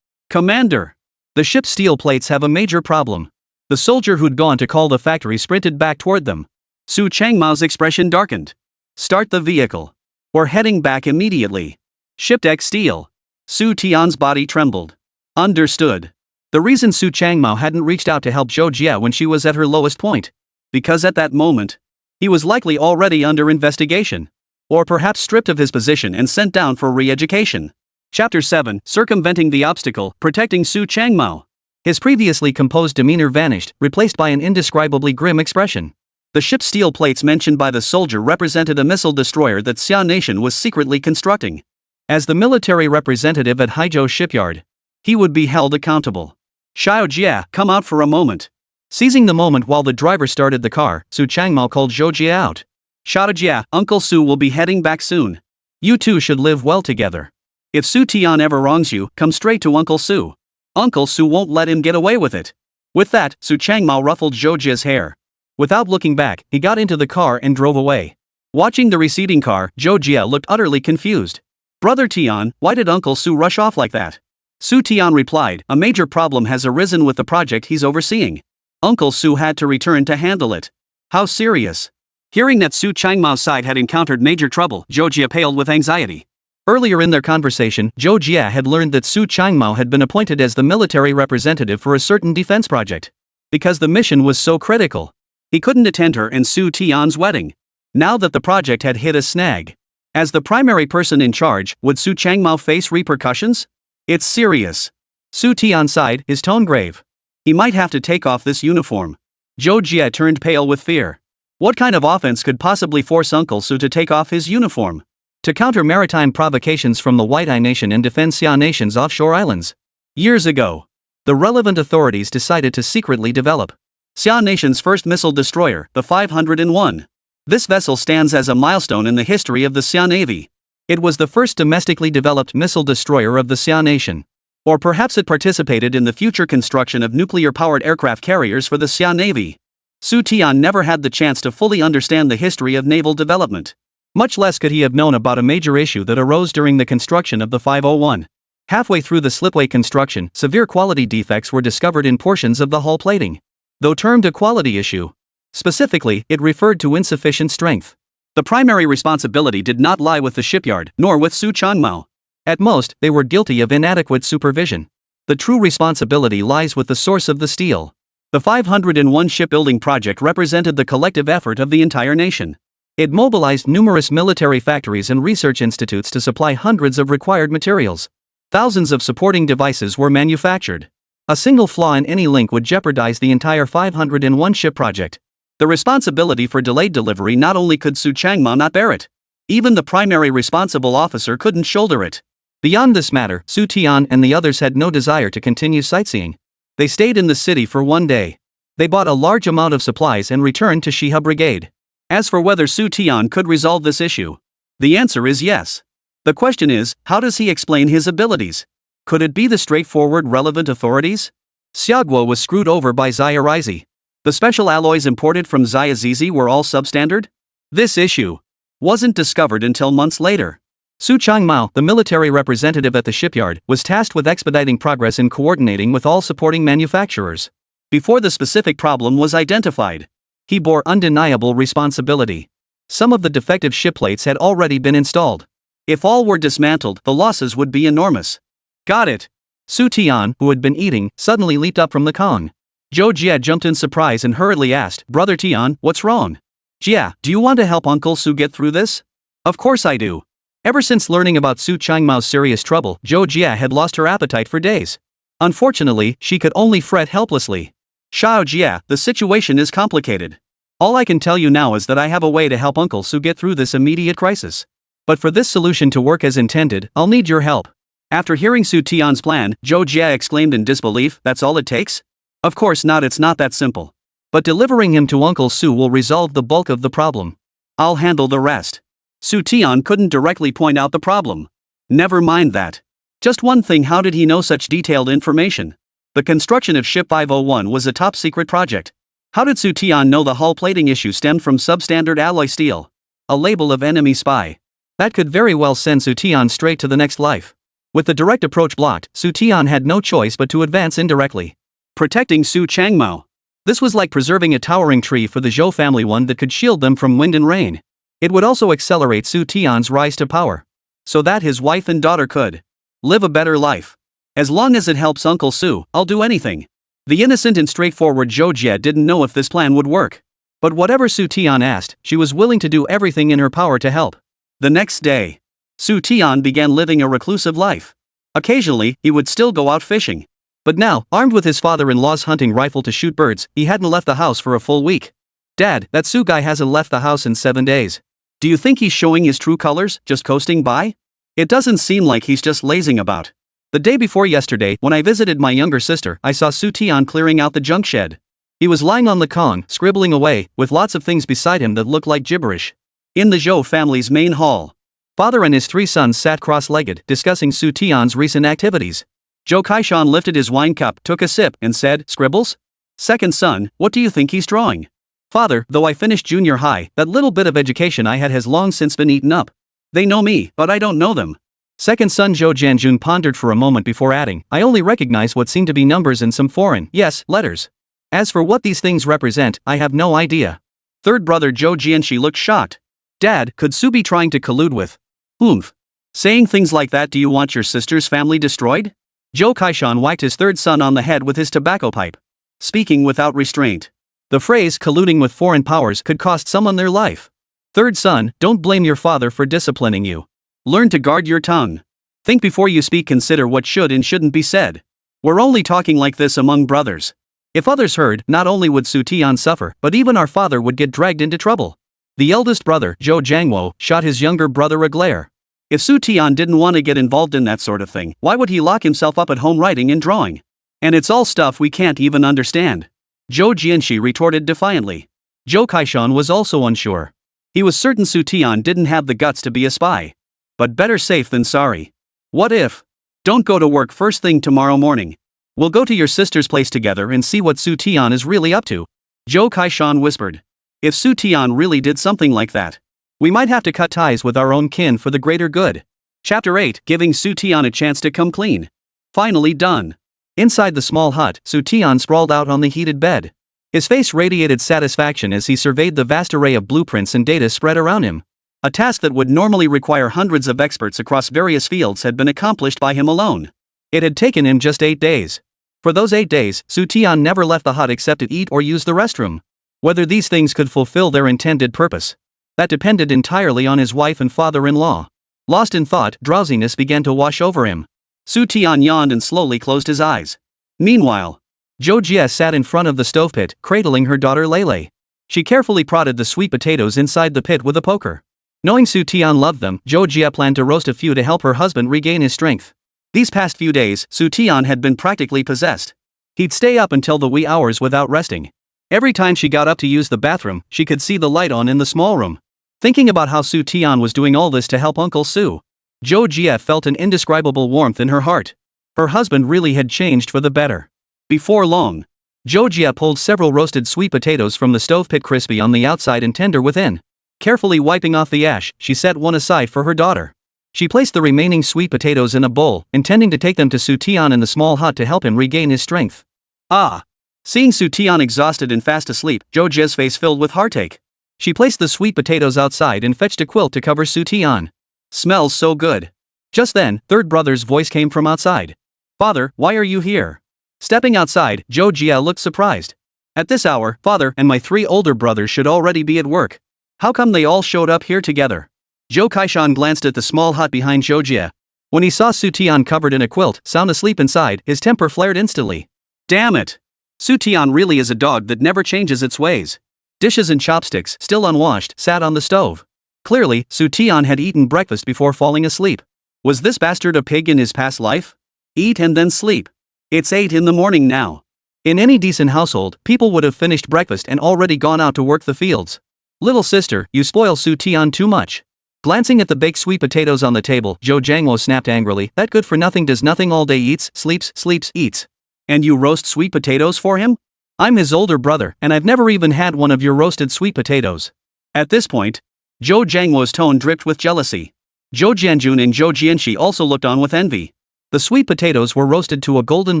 Commander. The ship's steel plates have a major problem. The soldier who'd gone to call the factory sprinted back toward them. Su Changmao's expression darkened. Start the vehicle. We're heading back immediately. Ship deck steel. Su Tian's body trembled. Understood. The reason Su Changmao hadn't reached out to help Zhou Jie when she was at her lowest point. Because at that moment, he was likely already under investigation. Or perhaps stripped of his position and sent down for re-education. Chapter 7, Circumventing the Obstacle, Protecting Su Changmao. His previously composed demeanor vanished, replaced by an indescribably grim expression. The ship's steel plates mentioned by the soldier represented a missile destroyer that Xia Nation was secretly constructing. As the military representative at Haizhou shipyard, he would be held accountable. Xiao Jie, come out for a moment. Seizing the moment while the driver started the car, Su Changmao called Zhou Jie out. Xiao Jie, Uncle Su will be heading back soon. You two should live well together. If Su Tian ever wrongs you, come straight to Uncle Su. Uncle Su won't let him get away with it. With that, Su Changmao ruffled Zhou Jie's hair. Without looking back, he got into the car and drove away. Watching the receding car, Zhou Jie looked utterly confused. Brother Tian, why did Uncle Su rush off like that? Su Tian replied, a major problem has arisen with the project he's overseeing. Uncle Su had to return to handle it. How serious? Hearing that Su Changmao's side had encountered major trouble, Zhou Jie paled with anxiety. Earlier in their conversation, Zhou Jie had learned that Su Changmao had been appointed as the military representative for a certain defense project. Because the mission was so critical, he couldn't attend her and Su Tian's wedding. Now that the project had hit a snag, as the primary person in charge, would Su Changmao face repercussions? It's serious. Su Tian sighed, his tone grave. He might have to take off this uniform. Zhou Jie turned pale with fear. What kind of offense could possibly force Uncle Su to take off his uniform? To counter maritime provocations from the White Eye Nation and defend Xia Nation's offshore islands. Years ago, the relevant authorities decided to secretly develop Xia Nation's first missile destroyer, the 501. This vessel stands as a milestone in the history of the Xia Navy. It was the first domestically developed missile destroyer of the Xia Nation. Or perhaps it participated in the future construction of nuclear-powered aircraft carriers for the Xia Navy. Xu Tian never had the chance to fully understand the history of naval development. Much less could he have known about a major issue that arose during the construction of the 501. Halfway through the slipway construction, severe quality defects were discovered in portions of the hull plating. Though termed a quality issue, specifically, it referred to insufficient strength. The primary responsibility did not lie with the shipyard, nor with Su Changmao. At most, they were guilty of inadequate supervision. The true responsibility lies with the source of the steel. The 501 shipbuilding project represented the collective effort of the entire nation. It mobilized numerous military factories and research institutes to supply hundreds of required materials. Thousands of supporting devices were manufactured. A single flaw in any link would jeopardize the entire 501 ship project. The responsibility for delayed delivery not only could Su Changmao not bear it, even the primary responsible officer couldn't shoulder it. Beyond this matter, Xu Tian and the others had no desire to continue sightseeing. They stayed in the city for one day. They bought a large amount of supplies and returned to Shiha Brigade. As for whether Xu Tian could resolve this issue, the answer is yes. The question is, how does he explain his abilities? Could it be the straightforward relevant authorities? Xiaoguo was screwed over by Xia Rizi. The special alloys imported from Xia Zizi were all substandard? This issue wasn't discovered until months later. Su Changmao, the military representative at the shipyard, was tasked with expediting progress in coordinating with all supporting manufacturers. Before the specific problem was identified, he bore undeniable responsibility. Some of the defective ship plates had already been installed. If all were dismantled, the losses would be enormous. Got it. Xu Tian, who had been eating, suddenly leaped up from the Kong. Zhou Jie jumped in surprise and hurriedly asked, "Brother Tian, what's wrong?" "Jie, do you want to help Uncle Su get through this?" "Of course I do." Ever since learning about Su Changmao's serious trouble, Zhou Jie had lost her appetite for days. Unfortunately, she could only fret helplessly. "Xiao Jie, the situation is complicated. All I can tell you now is that I have a way to help Uncle Su get through this immediate crisis. But for this solution to work as intended, I'll need your help." After hearing Xu Tian's plan, Zhou Jie exclaimed in disbelief, "That's all it takes?" "Of course not, it's not that simple. But delivering him to Uncle Su will resolve the bulk of the problem. I'll handle the rest." Xu Tian couldn't directly point out the problem. Never mind that. Just one thing, how did he know such detailed information? The construction of Ship 501 was a top-secret project. How did Xu Tian know the hull plating issue stemmed from substandard alloy steel? A label of enemy spy. That could very well send Xu Tian straight to the next life. With the direct approach blocked, Xu Tian had no choice but to advance indirectly. Protecting Su Changmao. This was like preserving a towering tree for the Zhou family, one that could shield them from wind and rain. It would also accelerate Xu Tian's rise to power, so that his wife and daughter could live a better life. As long as it helps Uncle Su, I'll do anything. The innocent and straightforward Zhou Jie didn't know if this plan would work. But whatever Xu Tian asked, she was willing to do everything in her power to help. The next day, Xu Tian began living a reclusive life. Occasionally, he would still go out fishing. But now, armed with his father-in-law's hunting rifle to shoot birds, he hadn't left the house for a full week. "Dad, that Su guy hasn't left the house in 7 days. Do you think he's showing his true colors, just coasting by? It doesn't seem like he's just lazing about." The day before yesterday, when I visited my younger sister, I saw Xu Tian clearing out the junk shed. He was lying on the Kong, scribbling away, with lots of things beside him that looked like gibberish. In the Zhou family's main hall, father and his 3 sons sat cross-legged, discussing Xu Tian's recent activities. Zhou Kaishan lifted his wine cup, took a sip, and said, "Scribbles? Second son, what do you think he's drawing?" "Father, though I finished junior high, that little bit of education I had has long since been eaten up. They know me, but I don't know them." Second son Zhou Jianjun pondered for a moment before adding, "I only recognize what seem to be numbers and some foreign, yes, letters. As for what these things represent, I have no idea." Third brother Zhou Jianxi looked shocked. "Dad, could Su be trying to collude with Oomph. Saying things like that? Do you want your sister's family destroyed?" Zhou Kaishan whacked his third son on the head with his tobacco pipe, speaking without restraint. The phrase colluding with foreign powers could cost someone their life. "Third son, don't blame your father for disciplining you. Learn to guard your tongue. Think before you speak, consider what should and shouldn't be said. We're only talking like this among brothers. If others heard, not only would Xu Tian suffer, but even our father would get dragged into trouble." The eldest brother, Zhou Jiangwo, shot his younger brother a glare. If Xu Tian didn't want to get involved in that sort of thing, why would he lock himself up at home writing and drawing? And it's all stuff we can't even understand. Zhou Jianxi retorted defiantly. Zhou Kaishan was also unsure. He was certain Xu Tian didn't have the guts to be a spy. But better safe than sorry. What if? Don't go to work first thing tomorrow morning. We'll go to your sister's place together and see what Xu Tian is really up to. Zhou Kaishan whispered. If Xu Tian really did something like that, we might have to cut ties with our own kin for the greater good. Chapter 8, giving Xu Tian a chance to come clean. Finally done. Inside the small hut, Xu Tian sprawled out on the heated bed. His face radiated satisfaction as he surveyed the vast array of blueprints and data spread around him. A task that would normally require hundreds of experts across various fields had been accomplished by him alone. It had taken him just 8 days. For those 8 days, Xu Tian never left the hut except to eat or use the restroom. Whether these things could fulfill their intended purpose, that depended entirely on his wife and father-in-law. Lost in thought, drowsiness began to wash over him. Xu Tian yawned and slowly closed his eyes. Meanwhile, Zhou Jie sat in front of the stove pit, cradling her daughter Lele. She carefully prodded the sweet potatoes inside the pit with a poker. Knowing Xu Tian loved them, Zhou Jie planned to roast a few to help her husband regain his strength. These past few days, Xu Tian had been practically possessed. He'd stay up until the wee hours without resting. Every time she got up to use the bathroom, she could see the light on in the small room. Thinking about how Xu Tian was doing all this to help Uncle Su, Zhou Jie felt an indescribable warmth in her heart. Her husband really had changed for the better. Before long, Zhou Jie pulled several roasted sweet potatoes from the stove pit, crispy on the outside and tender within. Carefully wiping off the ash, she set one aside for her daughter. She placed the remaining sweet potatoes in a bowl, intending to take them to Xu Tian in the small hut to help him regain his strength. Ah! Seeing Xu Tian exhausted and fast asleep, Zhou Jie's face filled with heartache. She placed the sweet potatoes outside and fetched a quilt to cover Xu Tian. Smells so good. Just then, third brother's voice came from outside. Father, why are you here? Stepping outside, Zhou Jie looked surprised. At this hour, father and my 3 older brothers should already be at work. How come they all showed up here together? Zhou Kaishan glanced at the small hut behind Zhou Jie. When he saw Xu Tian covered in a quilt, sound asleep inside, his temper flared instantly. Damn it! Xu Tian really is a dog that never changes its ways. Dishes and chopsticks, still unwashed, sat on the stove. Clearly, Xu Tian had eaten breakfast before falling asleep. Was this bastard a pig in his past life? Eat and then sleep. It's 8 in the morning now. In any decent household, people would have finished breakfast and already gone out to work the fields. Little sister, you spoil Xu Tian too much. Glancing at the baked sweet potatoes on the table, Su Changmao snapped angrily, that good for nothing does nothing all day eats, sleeps, eats. And you roast sweet potatoes for him? I'm his older brother, and I've never even had one of your roasted sweet potatoes. At this point, Su Changmao's tone dripped with jealousy. Zhou Jianjun and Zhou Jianxi also looked on with envy. The sweet potatoes were roasted to a golden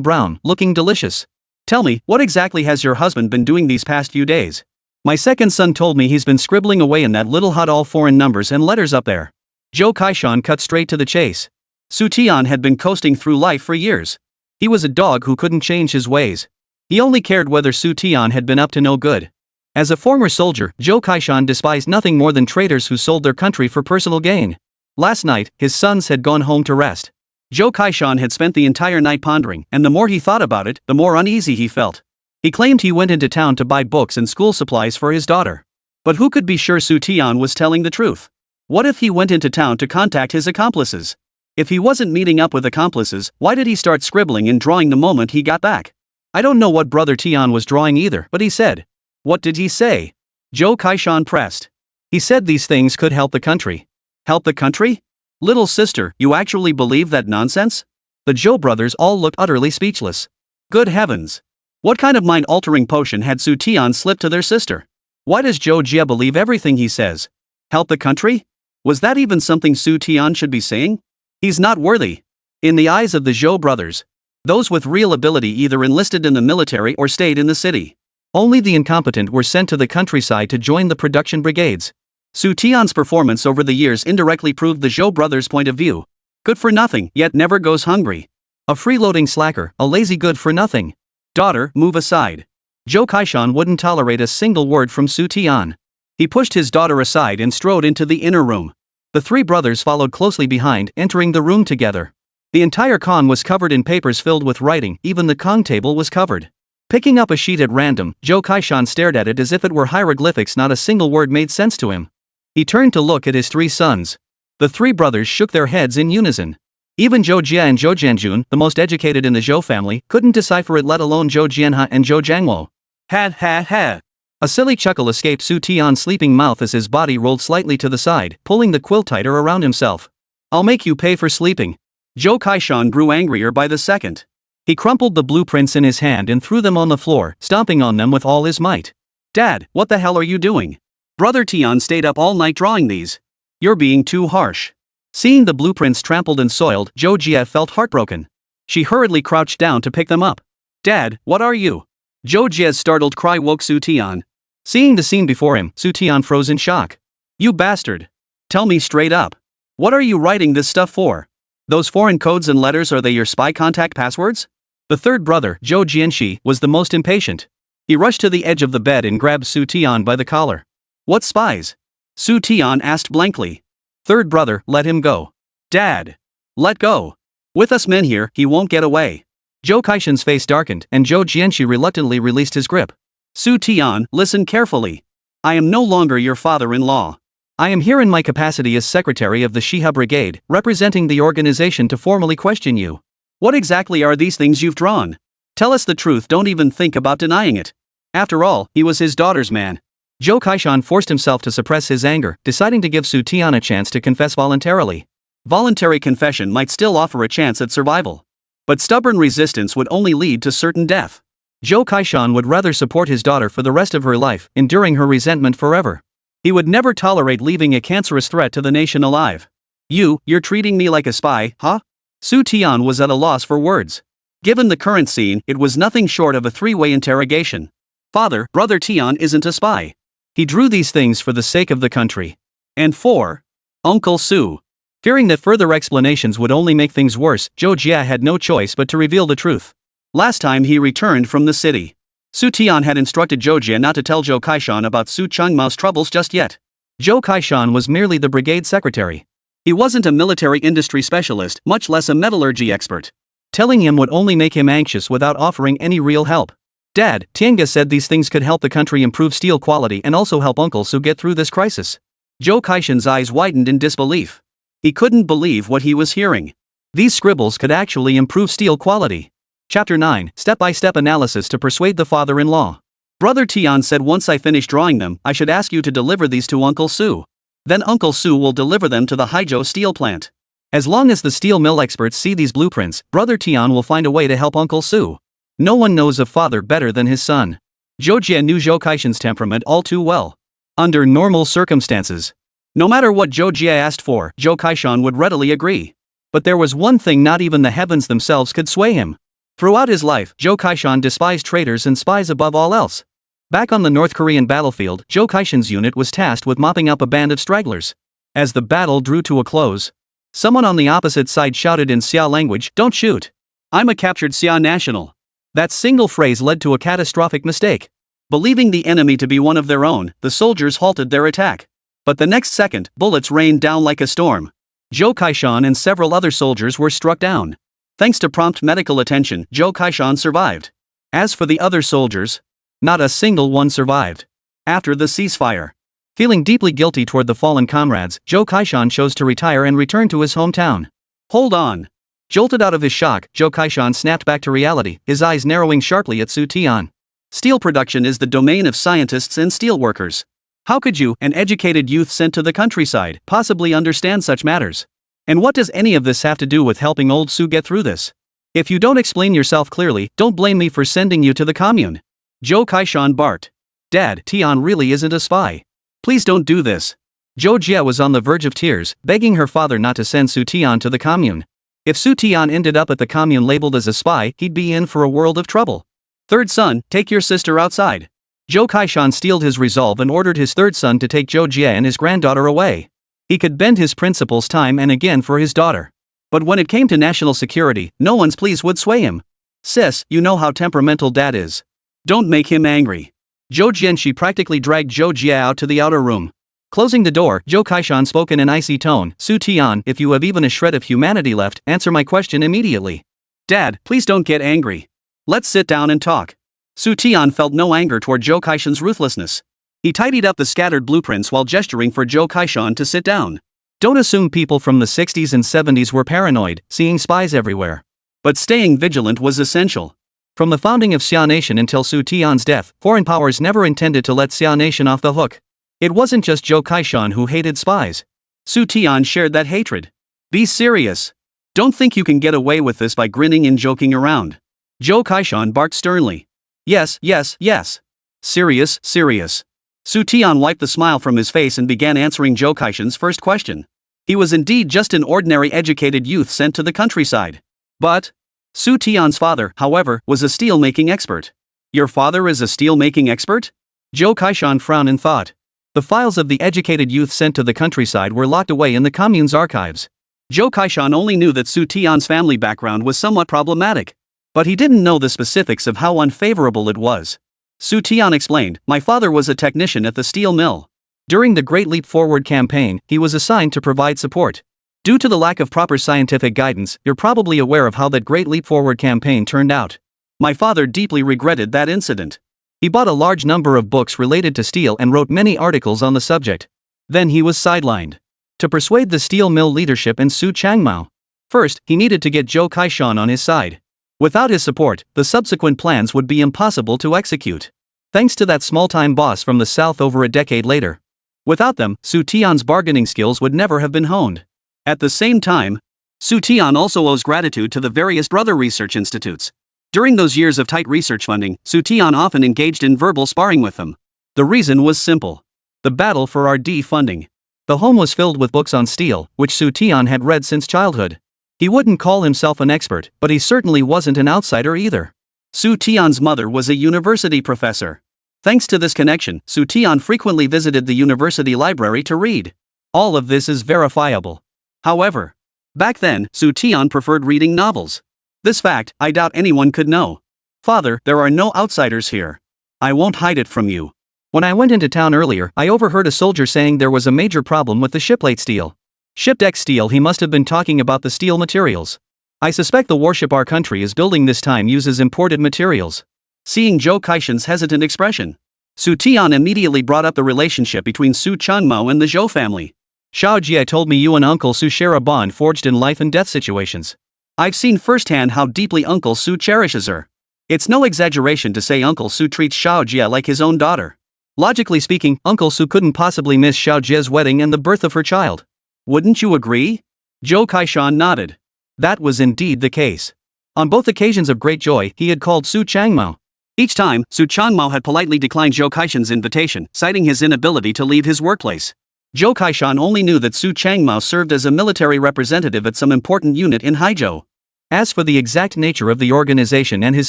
brown, looking delicious. Tell me, what exactly has your husband been doing these past few days? My second son told me he's been scribbling away in that little hut, all foreign numbers and letters up there. Zhou Kaishan cut straight to the chase. Xu Tian had been coasting through life for years. He was a dog who couldn't change his ways. He only cared whether Xu Tian had been up to no good. As a former soldier, Zhou Kaishan despised nothing more than traitors who sold their country for personal gain. Last night, his sons had gone home to rest. Zhou Kaishan had spent the entire night pondering, and the more he thought about it, the more uneasy he felt. He claimed he went into town to buy books and school supplies for his daughter. But who could be sure Xu Tian was telling the truth? What if he went into town to contact his accomplices? If he wasn't meeting up with accomplices, why did he start scribbling and drawing the moment he got back? I don't know what brother Tian was drawing either, but he said. What did he say? Zhou Kaishan pressed. He said these things could help the country. Help the country? Little sister, you actually believe that nonsense? The Zhou brothers all looked utterly speechless. Good heavens! What kind of mind-altering potion had Xu Tian slipped to their sister? Why does Zhou Jie believe everything he says? Help the country? Was that even something Xu Tian should be saying? He's not worthy. In the eyes of the Zhou brothers, those with real ability either enlisted in the military or stayed in the city. Only the incompetent were sent to the countryside to join the production brigades. Xu Tian's performance over the years indirectly proved the Zhou brothers' point of view. Good for nothing, yet never goes hungry. A freeloading slacker, a lazy good for nothing. Daughter, move aside. Zhou Kaishan wouldn't tolerate a single word from Xu Tian. He pushed his daughter aside and strode into the inner room. The 3 brothers followed closely behind, entering the room together. The entire con was covered in papers filled with writing, even the con table was covered. Picking up a sheet at random, Zhou Kaishan stared at it as if it were hieroglyphics. Not a single word made sense to him. He turned to look at his 3 sons. The 3 brothers shook their heads in unison. Even Zhou Jie and Zhou Jianjun, the most educated in the Zhou family, couldn't decipher it, let alone Zhou Jianhe and Zhou Changmao. Ha ha ha. A silly chuckle escaped Xu Tian's sleeping mouth as his body rolled slightly to the side, pulling the quilt tighter around himself. I'll make you pay for sleeping. Zhou Kaishan grew angrier by the second. He crumpled the blueprints in his hand and threw them on the floor, stomping on them with all his might. Dad, what the hell are you doing? Brother Tian stayed up all night drawing these. You're being too harsh. Seeing the blueprints trampled and soiled, Zhou Jie felt heartbroken. She hurriedly crouched down to pick them up. Dad, what are you? Zhou Jie's startled cry woke Xu Tian. Seeing the scene before him, Xu Tian froze in shock. You bastard. Tell me straight up. What are you writing this stuff for? Those foreign codes and letters, are they your spy contact passwords? The third brother, Zhou Jianxi, was the most impatient. He rushed to the edge of the bed and grabbed Xu Tian by the collar. What spies? Xu Tian asked blankly. Third brother, let him go. Dad. Let go. With us men here, he won't get away. Zhou Kaishan's face darkened and Zhou Jianxi reluctantly released his grip. Xu Tian, listen carefully. I am no longer your father-in-law. I am here in my capacity as secretary of the Shiha Brigade, representing the organization to formally question you. What exactly are these things you've drawn? Tell us the truth, don't even think about denying it. After all, he was his daughter's man. Zhou Kaishan forced himself to suppress his anger, deciding to give Xu Tian a chance to confess voluntarily. Voluntary confession might still offer a chance at survival. But stubborn resistance would only lead to certain death. Zhou Kaishan would rather support his daughter for the rest of her life, enduring her resentment forever. He would never tolerate leaving a cancerous threat to the nation alive. You're treating me like a spy, huh? Xu Tian was at a loss for words. Given the current scene, it was nothing short of a three-way interrogation. Father, Brother Tian isn't a spy. He drew these things for the sake of the country. And for Uncle Su. Fearing that further explanations would only make things worse, Zhou Jie had no choice but to reveal the truth. Last time he returned from the city, Xu Tian had instructed Zhou Jie not to tell Zhou Kaishan about Su Changmao's troubles just yet. Zhou Kaishan was merely the brigade secretary. He wasn't a military industry specialist, much less a metallurgy expert. Telling him would only make him anxious without offering any real help. Dad, Tianga said these things could help the country improve steel quality and also help Uncle Su get through this crisis. Zhou Kaishan's eyes widened in disbelief. He couldn't believe what he was hearing. These scribbles could actually improve steel quality. Chapter 9, Step-by-Step Analysis to Persuade the Father-in-Law. Brother Tian said once I finish drawing them, I should ask you to deliver these to Uncle Su. Then Uncle Su will deliver them to the Haizhou steel plant. As long as the steel mill experts see these blueprints, Brother Tian will find a way to help Uncle Su. No one knows a father better than his son. Zhou Jie knew Zhou Kaishan's temperament all too well. Under normal circumstances, no matter what Zhou Jie asked for, Zhou Kaishan would readily agree. But there was one thing not even the heavens themselves could sway him. Throughout his life, Zhou Kaishan despised traitors and spies above all else. Back on the North Korean battlefield, Zhou Kaishan's unit was tasked with mopping up a band of stragglers. As the battle drew to a close, someone on the opposite side shouted in Xia language, "Don't shoot. I'm a captured Xia national." That single phrase led to a catastrophic mistake. Believing the enemy to be one of their own, the soldiers halted their attack. But the next second, bullets rained down like a storm. Zhou Kaishan and several other soldiers were struck down. Thanks to prompt medical attention, Zhou Kaishan survived. As for the other soldiers, not a single one survived. After the ceasefire, feeling deeply guilty toward the fallen comrades, Zhou Kaishan chose to retire and return to his hometown. Hold on. Jolted out of his shock, Zhou Kaishan snapped back to reality, his eyes narrowing sharply at Xu Tian. Steel production is the domain of scientists and steelworkers. How could you, an educated youth sent to the countryside, possibly understand such matters? And what does any of this have to do with helping old Su get through this? If you don't explain yourself clearly, don't blame me for sending you to the commune. Zhou Kaishan barked. Dad, Tian really isn't a spy. Please don't do this. Zhou Jie was on the verge of tears, begging her father not to send Xu Tian to the commune. If Xu Tian ended up at the commune labeled as a spy, he'd be in for a world of trouble. Third son, take your sister outside. Zhou Kaishan steeled his resolve and ordered his third son to take Zhou Jie and his granddaughter away. He could bend his principles time and again for his daughter. But when it came to national security, no one's pleas would sway him. Sis, you know how temperamental Dad is. Don't make him angry. Zhou Jianxi practically dragged Zhou Jie out to the outer room. Closing the door, Zhou Kaishan spoke in an icy tone, Xu Tian, if you have even a shred of humanity left, answer my question immediately. Dad, please don't get angry. Let's sit down and talk. Xu Tian felt no anger toward Zhou Kaishan's ruthlessness. He tidied up the scattered blueprints while gesturing for Zhou Kaishan to sit down. Don't assume people from the 60s and 70s were paranoid, seeing spies everywhere. But staying vigilant was essential. From the founding of Xia Nation until Xu Tian's death, foreign powers never intended to let Xia Nation off the hook. It wasn't just Zhou Kaishan who hated spies. Xu Tian shared that hatred. Be serious. Don't think you can get away with this by grinning and joking around. Zhou Kaishan barked sternly. Yes, yes, yes. Serious, serious. Xu Tian wiped the smile from his face and began answering Zhou Kaishan's first question. He was indeed just an ordinary educated youth sent to the countryside. But Xu Tian's father, however, was a steel-making expert. Your father is a steel-making expert? Zhou Kaishan frowned in thought. The files of the educated youth sent to the countryside were locked away in the commune's archives. Zhou Kaishan only knew that Xu Tian's family background was somewhat problematic. But he didn't know the specifics of how unfavorable it was. Xu Tian explained, my father was a technician at the steel mill. During the Great Leap Forward campaign, he was assigned to provide support. Due to the lack of proper scientific guidance, you're probably aware of how that Great Leap Forward campaign turned out. My father deeply regretted that incident. He bought a large number of books related to steel and wrote many articles on the subject. Then he was sidelined. To persuade the steel mill leadership and Su Changmao. First, he needed to get Zhou Kaishan on his side. Without his support, the subsequent plans would be impossible to execute. Thanks to that small-time boss from the south over a decade later. Without them, Xu Tian's bargaining skills would never have been honed. At the same time, Xu Tian also owes gratitude to the various brother research institutes. During those years of tight research funding, Xu Tian often engaged in verbal sparring with them. The reason was simple. The battle for RD funding. The home was filled with books on steel, which Xu Tian had read since childhood. He wouldn't call himself an expert, but he certainly wasn't an outsider either. Xu Tian's mother was a university professor. Thanks to this connection, Xu Tian frequently visited the university library to read. All of this is verifiable. However, back then, Xu Tian preferred reading novels. This fact, I doubt anyone could know. Father, there are no outsiders here. I won't hide it from you. When I went into town earlier, I overheard a soldier saying there was a major problem with the shipplate steel. Shipdeck steel. He must have been talking about the steel materials. I suspect the warship our country is building this time uses imported materials. Seeing Zhou Kaishan's hesitant expression, Xu Tian immediately brought up the relationship between Su Changmao and the Zhou family. Xiao Jie told me you and Uncle Su share a bond forged in life and death situations. I've seen firsthand how deeply Uncle Su cherishes her. It's no exaggeration to say Uncle Su treats Xiao Jie like his own daughter. Logically speaking, Uncle Su couldn't possibly miss Xiao Jie's wedding and the birth of her child. Wouldn't you agree? Zhou Kaishan nodded. That was indeed the case. On both occasions of great joy, he had called Su Changmao. Each time, Su Changmao had politely declined Zhou Kaishan's invitation, citing his inability to leave his workplace. Zhou Kaishan only knew that Su Changmao served as a military representative at some important unit in Haizhou. As for the exact nature of the organization and his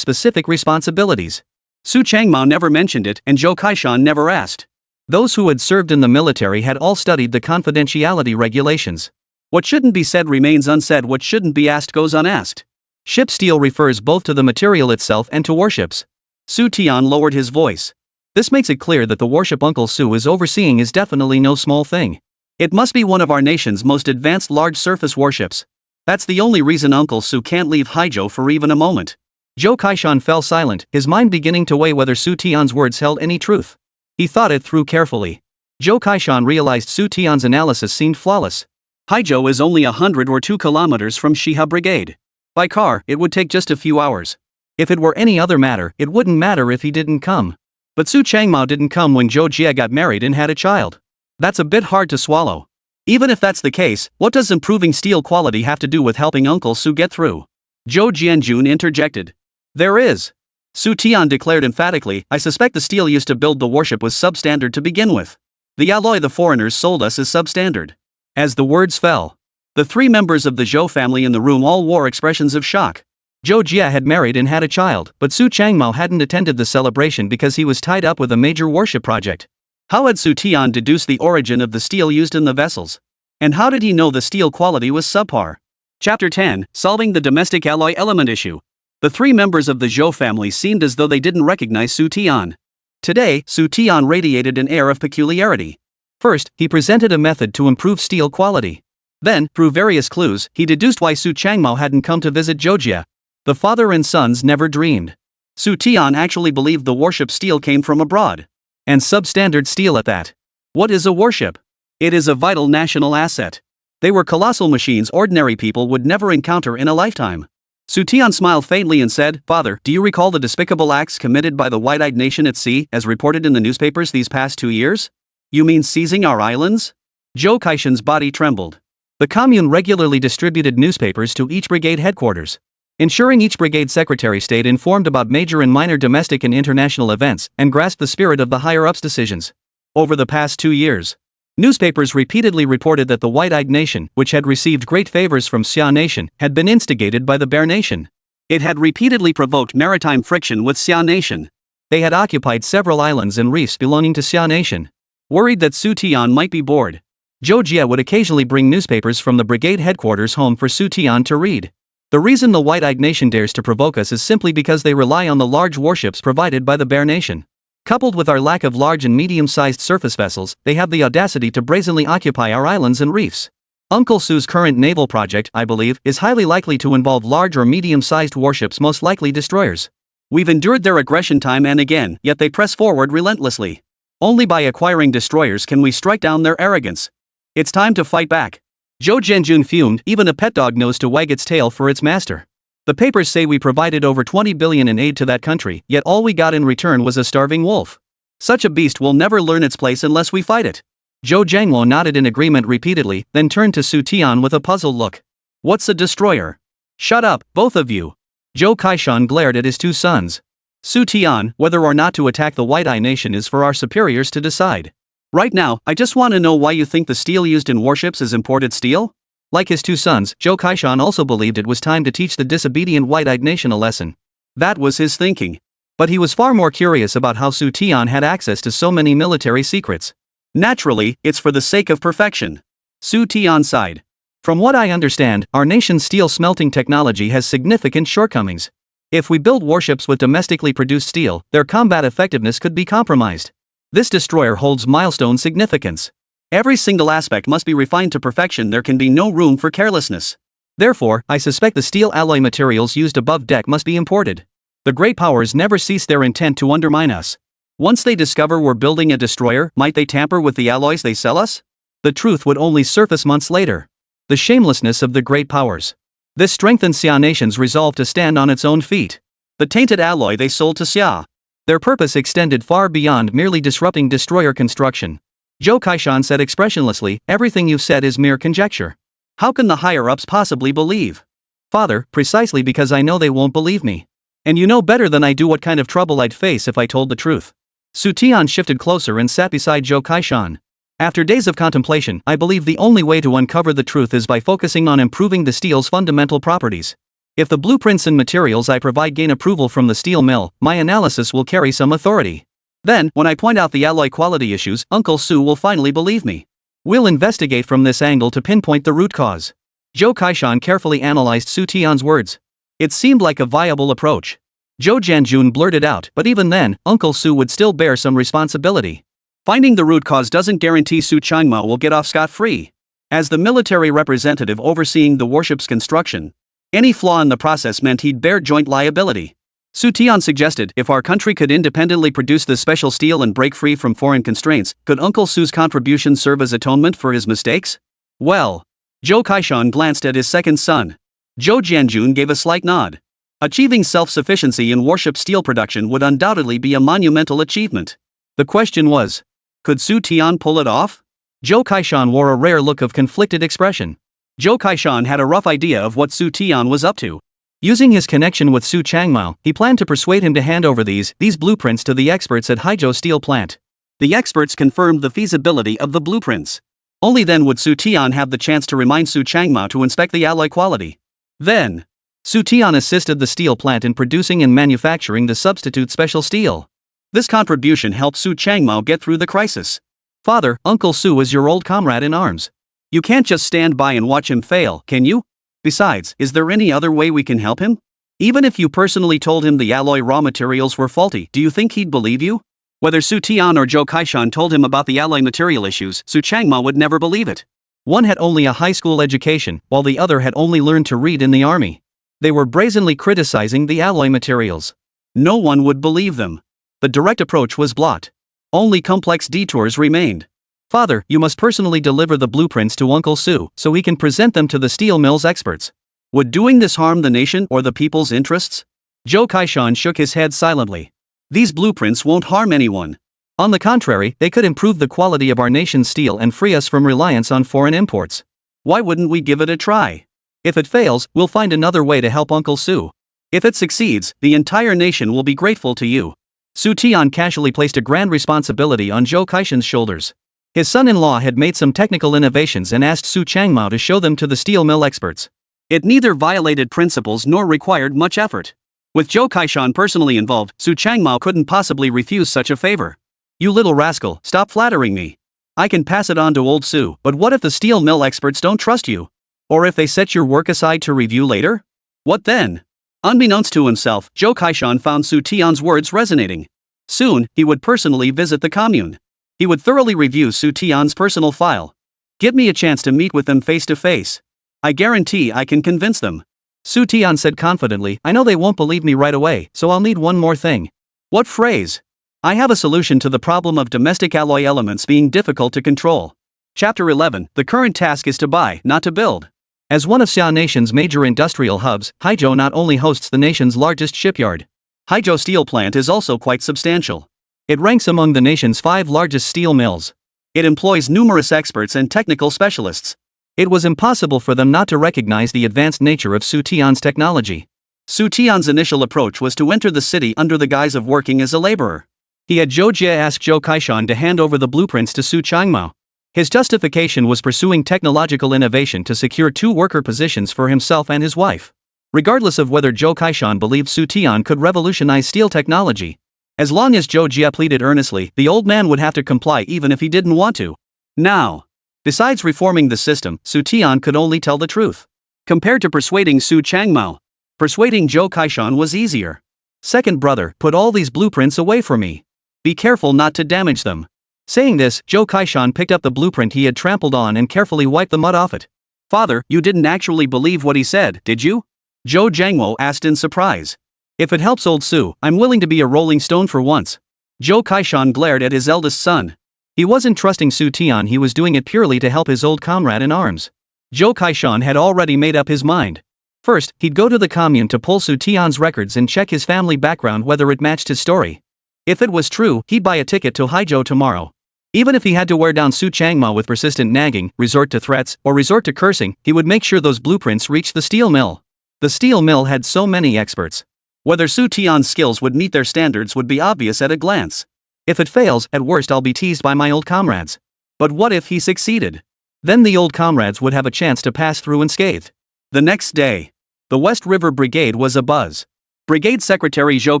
specific responsibilities, Su Changmao never mentioned it and Zhou Kaishan never asked. Those who had served in the military had all studied the confidentiality regulations. What shouldn't be said remains unsaid, what shouldn't be asked goes unasked. Ship steel refers both to the material itself and to warships. Xu Tian lowered his voice. This makes it clear that the warship Uncle Su is overseeing is definitely no small thing. It must be one of our nation's most advanced large surface warships. That's the only reason Uncle Su can't leave Haizhou for even a moment. Zhou Kaishan fell silent, his mind beginning to weigh whether Xu Tian's words held any truth. He thought it through carefully. Zhou Kaishan realized Xu Tian's analysis seemed flawless. Haizhou is only 100 or 2 kilometers from Shiha Brigade. By car, it would take just a few hours. If it were any other matter, it wouldn't matter if he didn't come. But Su Changmao didn't come when Zhou Jie got married and had a child. That's a bit hard to swallow. Even if that's the case, what does improving steel quality have to do with helping Uncle Su get through? Zhou Jianjun interjected. There is. Xu Tian declared emphatically, I suspect the steel used to build the warship was substandard to begin with. The alloy the foreigners sold us is substandard. As the words fell, the 3 members of the Zhou family in the room all wore expressions of shock. Zhou Jie had married and had a child, but Su Changmao hadn't attended the celebration because he was tied up with a major warship project. How had Xu Tian deduced the origin of the steel used in the vessels? And how did he know the steel quality was subpar? Chapter 10, Solving the Domestic Alloy Element Issue. The 3 members of the Zhou family seemed as though they didn't recognize Xu Tian. Today, Xu Tian radiated an air of peculiarity. First, he presented a method to improve steel quality. Then, through various clues, he deduced why Su Changmao hadn't come to visit Zhou Jie. The father and sons never dreamed. Xu Tian actually believed the warship steel came from abroad. And substandard steel at that. What is a warship? It is a vital national asset. They were colossal machines ordinary people would never encounter in a lifetime. Xu Tian smiled faintly and said, "Father, do you recall the despicable acts committed by the white-eyed nation at sea, as reported in the newspapers these past 2 years? You mean seizing our islands?" Zhou Kaishan's body trembled. The commune regularly distributed newspapers to each brigade headquarters, ensuring each brigade secretary stayed informed about major and minor domestic and international events, and grasped the spirit of the higher-ups' decisions. Over the past 2 years, newspapers repeatedly reported that the white-eyed nation, which had received great favors from Xia nation, had been instigated by the Bear nation. It had repeatedly provoked maritime friction with Xia nation. They had occupied several islands and reefs belonging to Xia nation. Worried that Xu Tian might be bored, Zhou Jie would occasionally bring newspapers from the brigade headquarters home for Xu Tian to read. The reason the white-eyed nation dares to provoke us is simply because they rely on the large warships provided by the Bear nation. Coupled with our lack of large and medium-sized surface vessels, they have the audacity to brazenly occupy our islands and reefs. Uncle Su's current naval project, I believe, is highly likely to involve large or medium-sized warships, most likely destroyers. We've endured their aggression time and again, yet they press forward relentlessly. Only by acquiring destroyers can we strike down their arrogance. It's time to fight back. Zhou Zhenjun fumed. Even a pet dog knows to wag its tail for its master. The papers say we provided over 20 billion in aid to that country, yet all we got in return was a starving wolf. Such a beast will never learn its place unless we fight it. Zhou Zhangmo nodded in agreement repeatedly, then turned to Xu Tian with a puzzled look. What's a destroyer? Shut up, both of you. Zhou Kaishan glared at his two sons. Xu Tian, whether or not to attack the White-Eye Nation is for our superiors to decide. Right now, I just want to know why you think the steel used in warships is imported steel? Like his two sons, Zhou Kaishan also believed it was time to teach the disobedient White-Eyed Nation a lesson. That was his thinking. But he was far more curious about how Xu Tian had access to so many military secrets. Naturally, it's for the sake of perfection. Xu Tian sighed. From what I understand, our nation's steel smelting technology has significant shortcomings. If we build warships with domestically produced steel, their combat effectiveness could be compromised. This destroyer holds milestone significance. Every single aspect must be refined to perfection. There can be no room for carelessness. Therefore, I suspect the steel alloy materials used above deck must be imported. The great powers never cease their intent to undermine us. Once they discover we're building a destroyer, might they tamper with the alloys they sell us? The truth would only surface months later. The shamelessness of the great powers. This strengthened Xia Nation's resolve to stand on its own feet. The tainted alloy they sold to Xia. Their purpose extended far beyond merely disrupting destroyer construction. Zhou Kaishan said expressionlessly, everything you've said is mere conjecture. How can the higher-ups possibly believe? Father, precisely because I know they won't believe me. And you know better than I do what kind of trouble I'd face if I told the truth. Xu Tian shifted closer and sat beside Zhou Kaishan. After days of contemplation, I believe the only way to uncover the truth is by focusing on improving the steel's fundamental properties. If the blueprints and materials I provide gain approval from the steel mill, my analysis will carry some authority. Then, when I point out the alloy quality issues, Uncle Su will finally believe me. We'll investigate from this angle to pinpoint the root cause. Zhou Kaishan carefully analyzed Xu Tian's words. It seemed like a viable approach. Zhou Zhenjun blurted out, but even then, Uncle Su would still bear some responsibility. Finding the root cause doesn't guarantee Su Changmao will get off scot-free. As the military representative overseeing the warship's construction, any flaw in the process meant he'd bear joint liability. Xu Tian suggested, if our country could independently produce this special steel and break free from foreign constraints, could Uncle Su's contribution serve as atonement for his mistakes? Well. Zhou Kaishan glanced at his second son. Zhou Jianjun gave a slight nod. Achieving self-sufficiency in warship steel production would undoubtedly be a monumental achievement. The question was, could Xu Tian pull it off? Zhou Kaishan wore a rare look of conflicted expression. Zhou Kaishan had a rough idea of what Xu Tian was up to. Using his connection with Su Changmao, he planned to persuade him to hand over these blueprints to the experts at Haizhou steel plant. The experts confirmed the feasibility of the blueprints. Only then would Xu Tian have the chance to remind Su Changmao to inspect the alloy quality. Then, Xu Tian assisted the steel plant in producing and manufacturing the substitute special steel. This contribution helped Su Changmao get through the crisis. Father, Uncle Su is your old comrade in arms. You can't just stand by and watch him fail, can you? Besides, is there any other way we can help him? Even if you personally told him the alloy raw materials were faulty, do you think he'd believe you? Whether Xu Tian or Zhou Kaishan told him about the alloy material issues, Su Changmao would never believe it. One had only a high school education, while the other had only learned to read in the army. They were brazenly criticizing the alloy materials. No one would believe them. The direct approach was blocked. Only complex detours remained. Father, you must personally deliver the blueprints to Uncle Su, so he can present them to the steel mill's experts. Would doing this harm the nation or the people's interests? Zhou Kaishan shook his head silently. These blueprints won't harm anyone. On the contrary, they could improve the quality of our nation's steel and free us from reliance on foreign imports. Why wouldn't we give it a try? If it fails, we'll find another way to help Uncle Su. If it succeeds, the entire nation will be grateful to you. Xu Tian casually placed a grand responsibility on Zhou Kaishan's shoulders. His son-in-law had made some technical innovations and asked Su Changmao to show them to the steel mill experts. It neither violated principles nor required much effort. With Zhou Kaishan personally involved, Su Changmao couldn't possibly refuse such a favor. You little rascal, stop flattering me. I can pass it on to old Su, but what if the steel mill experts don't trust you? Or if they set your work aside to review later? What then? Unbeknownst to himself, Zhou Kaishan found Xu Tian's words resonating. Soon, he would personally visit the commune. He would thoroughly review Xu Tian's personal file. Give me a chance to meet with them face to face. I guarantee I can convince them. Xu Tian said confidently, I know they won't believe me right away, so I'll need one more thing. What phrase? I have a solution to the problem of domestic alloy elements being difficult to control. Chapter 11, the current task is to buy, not to build. As one of Xia Nation's major industrial hubs, Haizhou not only hosts the nation's largest shipyard. Haizhou steel plant is also quite substantial. It ranks among the nation's 5 largest steel mills. It employs numerous experts and technical specialists. It was impossible for them not to recognize the advanced nature of Xu Tian's technology. Xu Tian's initial approach was to enter the city under the guise of working as a laborer. He had Zhou Jie ask Zhou Kaishan to hand over the blueprints to Su Changmao. His justification was pursuing technological innovation to secure 2 worker positions for himself and his wife. Regardless of whether Zhou Kaishan believed Xu Tian could revolutionize steel technology, as long as Zhou Jie pleaded earnestly, the old man would have to comply even if he didn't want to. Now, besides reforming the system, Xu Tian could only tell the truth. Compared to persuading Su Changmao, persuading Zhou Kaishan was easier. Second brother, put all these blueprints away from me. Be careful not to damage them. Saying this, Zhou Kaishan picked up the blueprint he had trampled on and carefully wiped the mud off it. Father, you didn't actually believe what he said, did you? Zhou Changmao asked in surprise. If it helps old Su, I'm willing to be a rolling stone for once. Zhou Kaishan glared at his eldest son. He wasn't trusting Xu Tian, he was doing it purely to help his old comrade in arms. Zhou Kaishan had already made up his mind. First, he'd go to the commune to pull Xu Tian's records and check his family background whether it matched his story. If it was true, he'd buy a ticket to Haizhou tomorrow. Even if he had to wear down Su Changmao with persistent nagging, resort to threats, or resort to cursing, he would make sure those blueprints reached the steel mill. The steel mill had so many experts. Whether Xu Tian's skills would meet their standards would be obvious at a glance. If it fails, at worst I'll be teased by my old comrades. But what if he succeeded? Then the old comrades would have a chance to pass through unscathed. The next day, the West River Brigade was abuzz. Brigade Secretary Zhou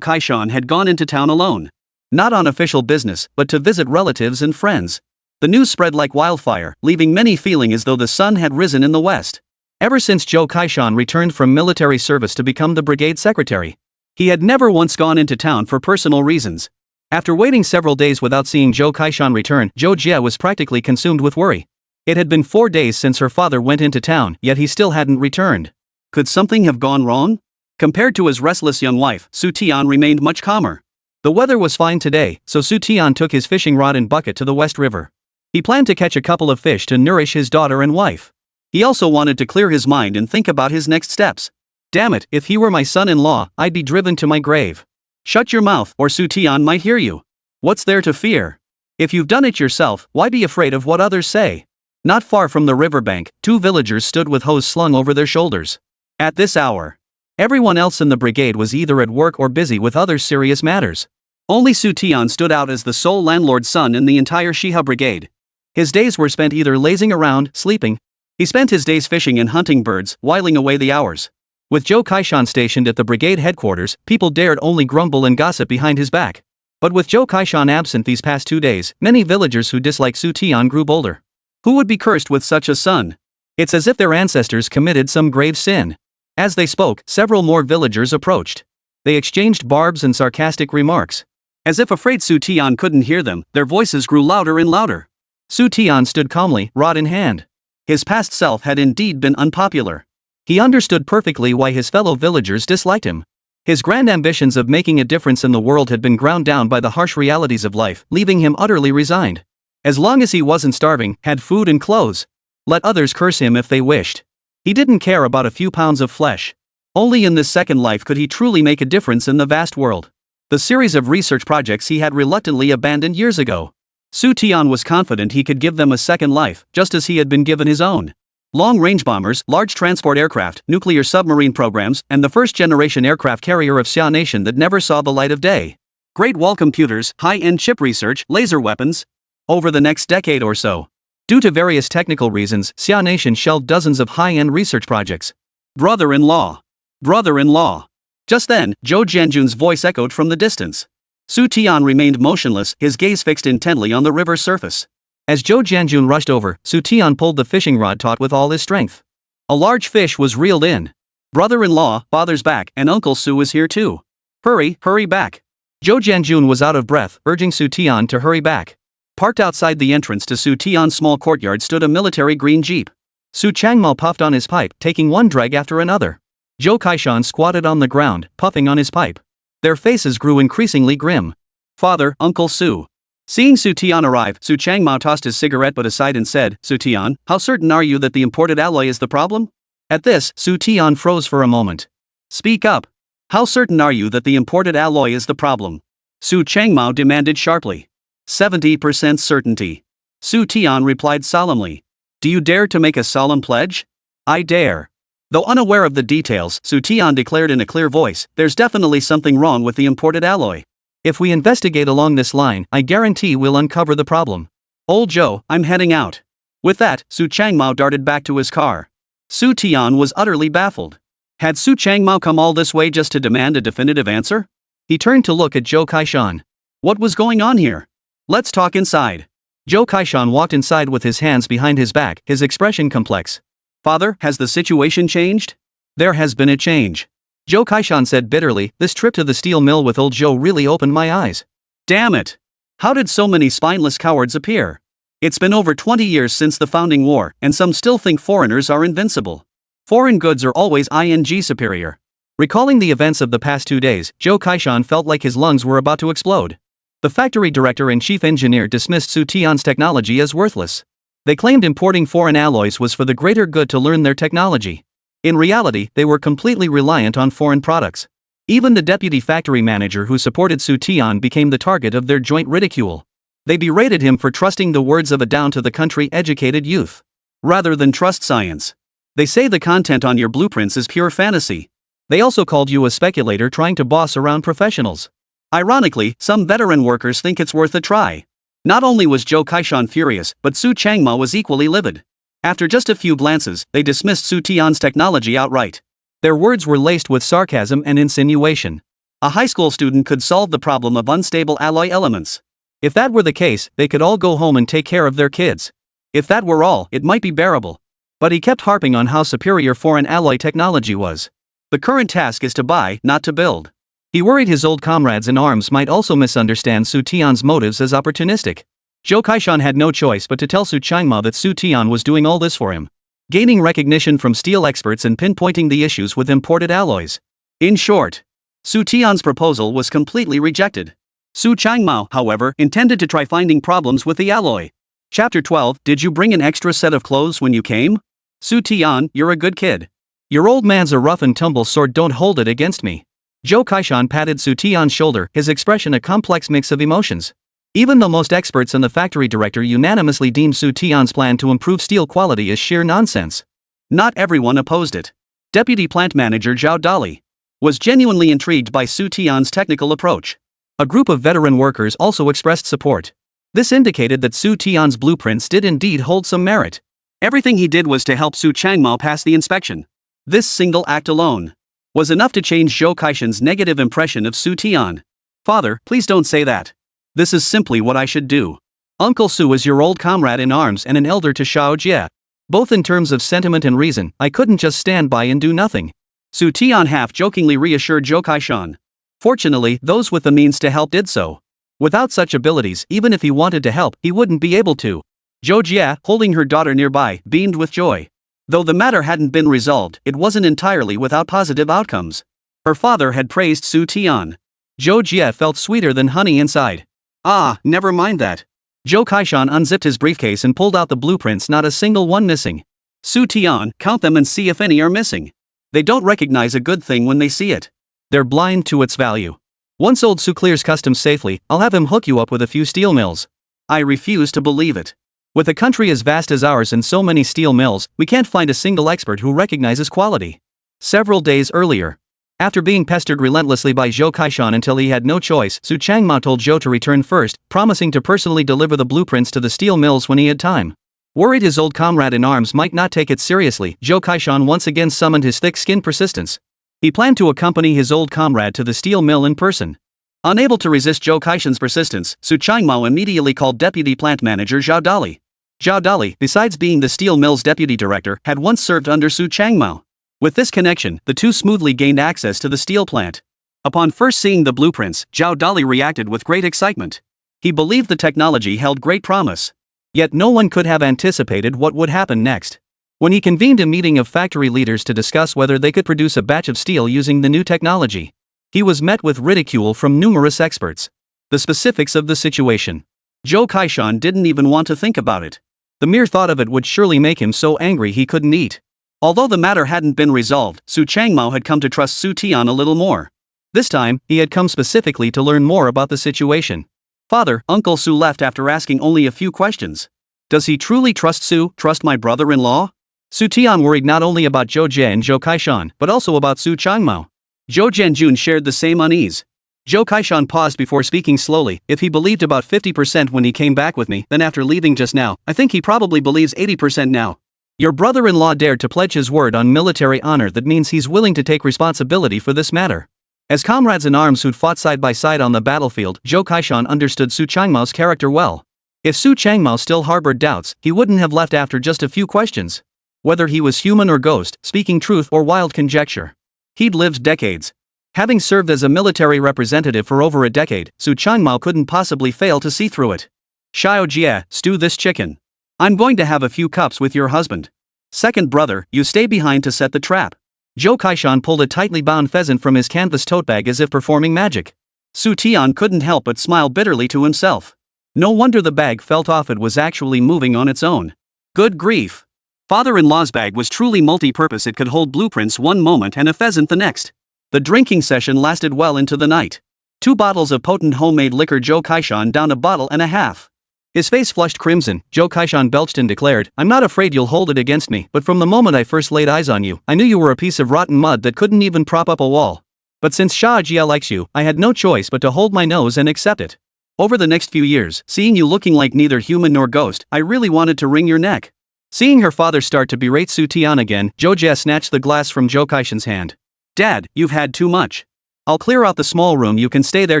Kaishan had gone into town alone. Not on official business, but to visit relatives and friends. The news spread like wildfire, leaving many feeling as though the sun had risen in the west. Ever since Zhou Kaishan returned from military service to become the brigade secretary, he had never once gone into town for personal reasons. After waiting several days without seeing Zhou Kaishan return, Zhou Jie was practically consumed with worry. It had been 4 days since her father went into town, yet he still hadn't returned. Could something have gone wrong? Compared to his restless young wife, Xu Tian remained much calmer. The weather was fine today, so Xu Tian took his fishing rod and bucket to the West River. He planned to catch a couple of fish to nourish his daughter and wife. He also wanted to clear his mind and think about his next steps. Damn it, if he were my son-in-law, I'd be driven to my grave. Shut your mouth, or Xu Tian might hear you. What's there to fear? If you've done it yourself, why be afraid of what others say? Not far from the riverbank, 2 villagers stood with hose slung over their shoulders. At this hour, everyone else in the brigade was either at work or busy with other serious matters. Only Xu Tian stood out as the sole landlord's son in the entire Shiha brigade. His days were spent either lazing around, sleeping. He spent his days fishing and hunting birds, whiling away the hours. With Zhou Kaishan stationed at the brigade headquarters, people dared only grumble and gossip behind his back. But with Zhou Kaishan absent these past 2 days, many villagers who disliked Xu Tian grew bolder. Who would be cursed with such a son? It's as if their ancestors committed some grave sin. As they spoke, several more villagers approached. They exchanged barbs and sarcastic remarks. As if afraid Xu Tian couldn't hear them, their voices grew louder and louder. Xu Tian stood calmly, rod in hand. His past self had indeed been unpopular. He understood perfectly why his fellow villagers disliked him. His grand ambitions of making a difference in the world had been ground down by the harsh realities of life, leaving him utterly resigned. As long as he wasn't starving, had food and clothes, let others curse him if they wished. He didn't care about a few pounds of flesh. Only in this second life could he truly make a difference in the vast world. The series of research projects he had reluctantly abandoned years ago. Xu Tian was confident he could give them a second life, just as he had been given his own. Long-range bombers, large transport aircraft, nuclear submarine programs, and the first-generation aircraft carrier of Xia Nation that never saw the light of day. Great wall computers, high-end chip research, laser weapons. Over the next decade or so. Due to various technical reasons, Xia Nation shelved dozens of high-end research projects. Brother-in-law. Brother-in-law. Just then, Zhou Jianjun's voice echoed from the distance. Xu Tian remained motionless, his gaze fixed intently on the river's surface. As Zhou Jianjun rushed over, Xu Tian pulled the fishing rod taut with all his strength. A large fish was reeled in. Brother-in-law, father's back, and Uncle Su is here too. Hurry, hurry back. Zhou Jianjun was out of breath, urging Xu Tian to hurry back. Parked outside the entrance to Xu Tian's small courtyard stood a military green jeep. Su Changmao puffed on his pipe, taking one drag after another. Zhou Kaishan squatted on the ground, puffing on his pipe. Their faces grew increasingly grim. Father, Uncle Su. Seeing Xu Tian arrive, Su Changmao tossed his cigarette butt aside and said, Xu Tian, how certain are you that the imported alloy is the problem? At this, Xu Tian froze for a moment. Speak up. How certain are you that the imported alloy is the problem? Su Changmao demanded sharply. 70% certainty. Xu Tian replied solemnly. Do you dare to make a solemn pledge? I dare. Though unaware of the details, Xu Tian declared in a clear voice, there's definitely something wrong with the imported alloy. If we investigate along this line, I guarantee we'll uncover the problem. Old Zhou, I'm heading out. With that, Su Changmao darted back to his car. Xu Tian was utterly baffled. Had Su Changmao come all this way just to demand a definitive answer? He turned to look at Zhou Kaishan. What was going on here? Let's talk inside. Zhou Kaishan walked inside with his hands behind his back, his expression complex. Father, has the situation changed? There has been a change. Zhou Kaishan said bitterly, this trip to the steel mill with old Zhou really opened my eyes. Damn it! How did so many spineless cowards appear? It's been over 20 years since the founding war, and some still think foreigners are invincible. Foreign goods are always ing superior. Recalling the events of the past 2 days, Zhou Kaishan felt like his lungs were about to explode. The factory director and chief engineer dismissed Xu Tian's technology as worthless. They claimed importing foreign alloys was for the greater good to learn their technology. In reality, they were completely reliant on foreign products. Even the deputy factory manager who supported Xu Tian became the target of their joint ridicule. They berated him for trusting the words of a down-to-the-country educated youth. Rather than trust science. They say the content on your blueprints is pure fantasy. They also called you a speculator trying to boss around professionals. Ironically, some veteran workers think it's worth a try. Not only was Zhou Kaishan furious, but Su Changmao was equally livid. After just a few glances, they dismissed Xu Tian's technology outright. Their words were laced with sarcasm and insinuation. A high school student could solve the problem of unstable alloy elements. If that were the case, they could all go home and take care of their kids. If that were all, it might be bearable. But he kept harping on how superior foreign alloy technology was. The current task is to buy, not to build. He worried his old comrades in arms might also misunderstand Xu Tian's motives as opportunistic. Zhou Kaishan had no choice but to tell Su Changmao that Xu Tian was doing all this for him. Gaining recognition from steel experts and pinpointing the issues with imported alloys. In short, Xu Tian's proposal was completely rejected. Su Changmao, however, intended to try finding problems with the alloy. Chapter 12, Did you bring an extra set of clothes when you came? Xu Tian, you're a good kid. Your old man's a rough and tumble sort, don't hold it against me. Zhou Kaishan patted Xu Tian's shoulder, his expression a complex mix of emotions. Even though most experts and the factory director unanimously deemed Xu Tian's plan to improve steel quality as sheer nonsense. Not everyone opposed it. Deputy plant manager Zhao Dali was genuinely intrigued by Xu Tian's technical approach. A group of veteran workers also expressed support. This indicated that Xu Tian's blueprints did indeed hold some merit. Everything he did was to help Su Changmao pass the inspection. This single act alone was enough to change Zhou Kaishan's negative impression of Xu Tian. Father, please don't say that. This is simply what I should do. Uncle Su is your old comrade in arms and an elder to Zhou Jie. Both in terms of sentiment and reason, I couldn't just stand by and do nothing. Xu Tian half-jokingly reassured Zhou Kaishan. Fortunately, those with the means to help did so. Without such abilities, even if he wanted to help, he wouldn't be able to. Zhou Jie, holding her daughter nearby, beamed with joy. Though the matter hadn't been resolved, it wasn't entirely without positive outcomes. Her father had praised Xu Tian. Zhou Jie felt sweeter than honey inside. Ah, never mind that. Zhou Kaishan unzipped his briefcase and pulled out the blueprints, not a single one missing. Xu Tian, count them and see if any are missing. They don't recognize a good thing when they see it. They're blind to its value. Once old Su clears customs safely, I'll have him hook you up with a few steel mills. I refuse to believe it. With a country as vast as ours and so many steel mills, we can't find a single expert who recognizes quality. Several days earlier, after being pestered relentlessly by Zhou Kaishan until he had no choice, Su Changmao told Zhou to return first, promising to personally deliver the blueprints to the steel mills when he had time. Worried his old comrade in arms might not take it seriously, Zhou Kaishan once again summoned his thick-skinned persistence. He planned to accompany his old comrade to the steel mill in person. Unable to resist Zhou Kaishan's persistence, Su Changmao immediately called deputy plant manager Zhao Dali. Zhao Dali, besides being the steel mill's deputy director, had once served under Su Changmao. With this connection, the two smoothly gained access to the steel plant. Upon first seeing the blueprints, Zhao Dali reacted with great excitement. He believed the technology held great promise. Yet no one could have anticipated what would happen next. When he convened a meeting of factory leaders to discuss whether they could produce a batch of steel using the new technology, he was met with ridicule from numerous experts. The specifics of the situation. Zhou Kaishan didn't even want to think about it. The mere thought of it would surely make him so angry he couldn't eat. Although the matter hadn't been resolved, Su Changmao had come to trust Xu Tian a little more. This time, he had come specifically to learn more about the situation. Father, Uncle Su left after asking only a few questions. Does he truly trust my brother-in-law? Xu Tian worried not only about Zhou Jie and Zhou Kaishan, but also about Su Changmao. Zhou Jianjun shared the same unease. Zhou Kaishan paused before speaking slowly. If he believed about 50% when he came back with me, then after leaving just now, I think he probably believes 80% now. Your brother-in-law dared to pledge his word on military honor. That means he's willing to take responsibility for this matter. As comrades in arms who'd fought side by side on the battlefield, Zhou Kaishan understood Su Changmao's character well. If Su Changmao still harbored doubts, he wouldn't have left after just a few questions. Whether he was human or ghost, speaking truth or wild conjecture. He'd lived decades. Having served as a military representative for over a decade, Su Changmao couldn't possibly fail to see through it. Xiao Jie, stew this chicken. I'm going to have a few cups with your husband. Second brother, you stay behind to set the trap. Zhou Kaishan pulled a tightly bound pheasant from his canvas tote bag as if performing magic. Xu Tian couldn't help but smile bitterly to himself. No wonder the bag felt off, it was actually moving on its own. Good grief. Father-in-law's bag was truly multi-purpose, it could hold blueprints one moment and a pheasant the next. The drinking session lasted well into the night. 2 bottles of potent homemade liquor. Zhou Kaishan downed a bottle and a half. His face flushed crimson. Zhou Kaishan belched and declared, I'm not afraid you'll hold it against me, but from the moment I first laid eyes on you, I knew you were a piece of rotten mud that couldn't even prop up a wall. But since Xiao Jie likes you, I had no choice but to hold my nose and accept it. Over the next few years, seeing you looking like neither human nor ghost, I really wanted to wring your neck. Seeing her father start to berate Xu Tian again, Zhou Jie snatched the glass from Zhou Kaishan's hand. Dad, you've had too much. I'll clear out the small room, you can stay there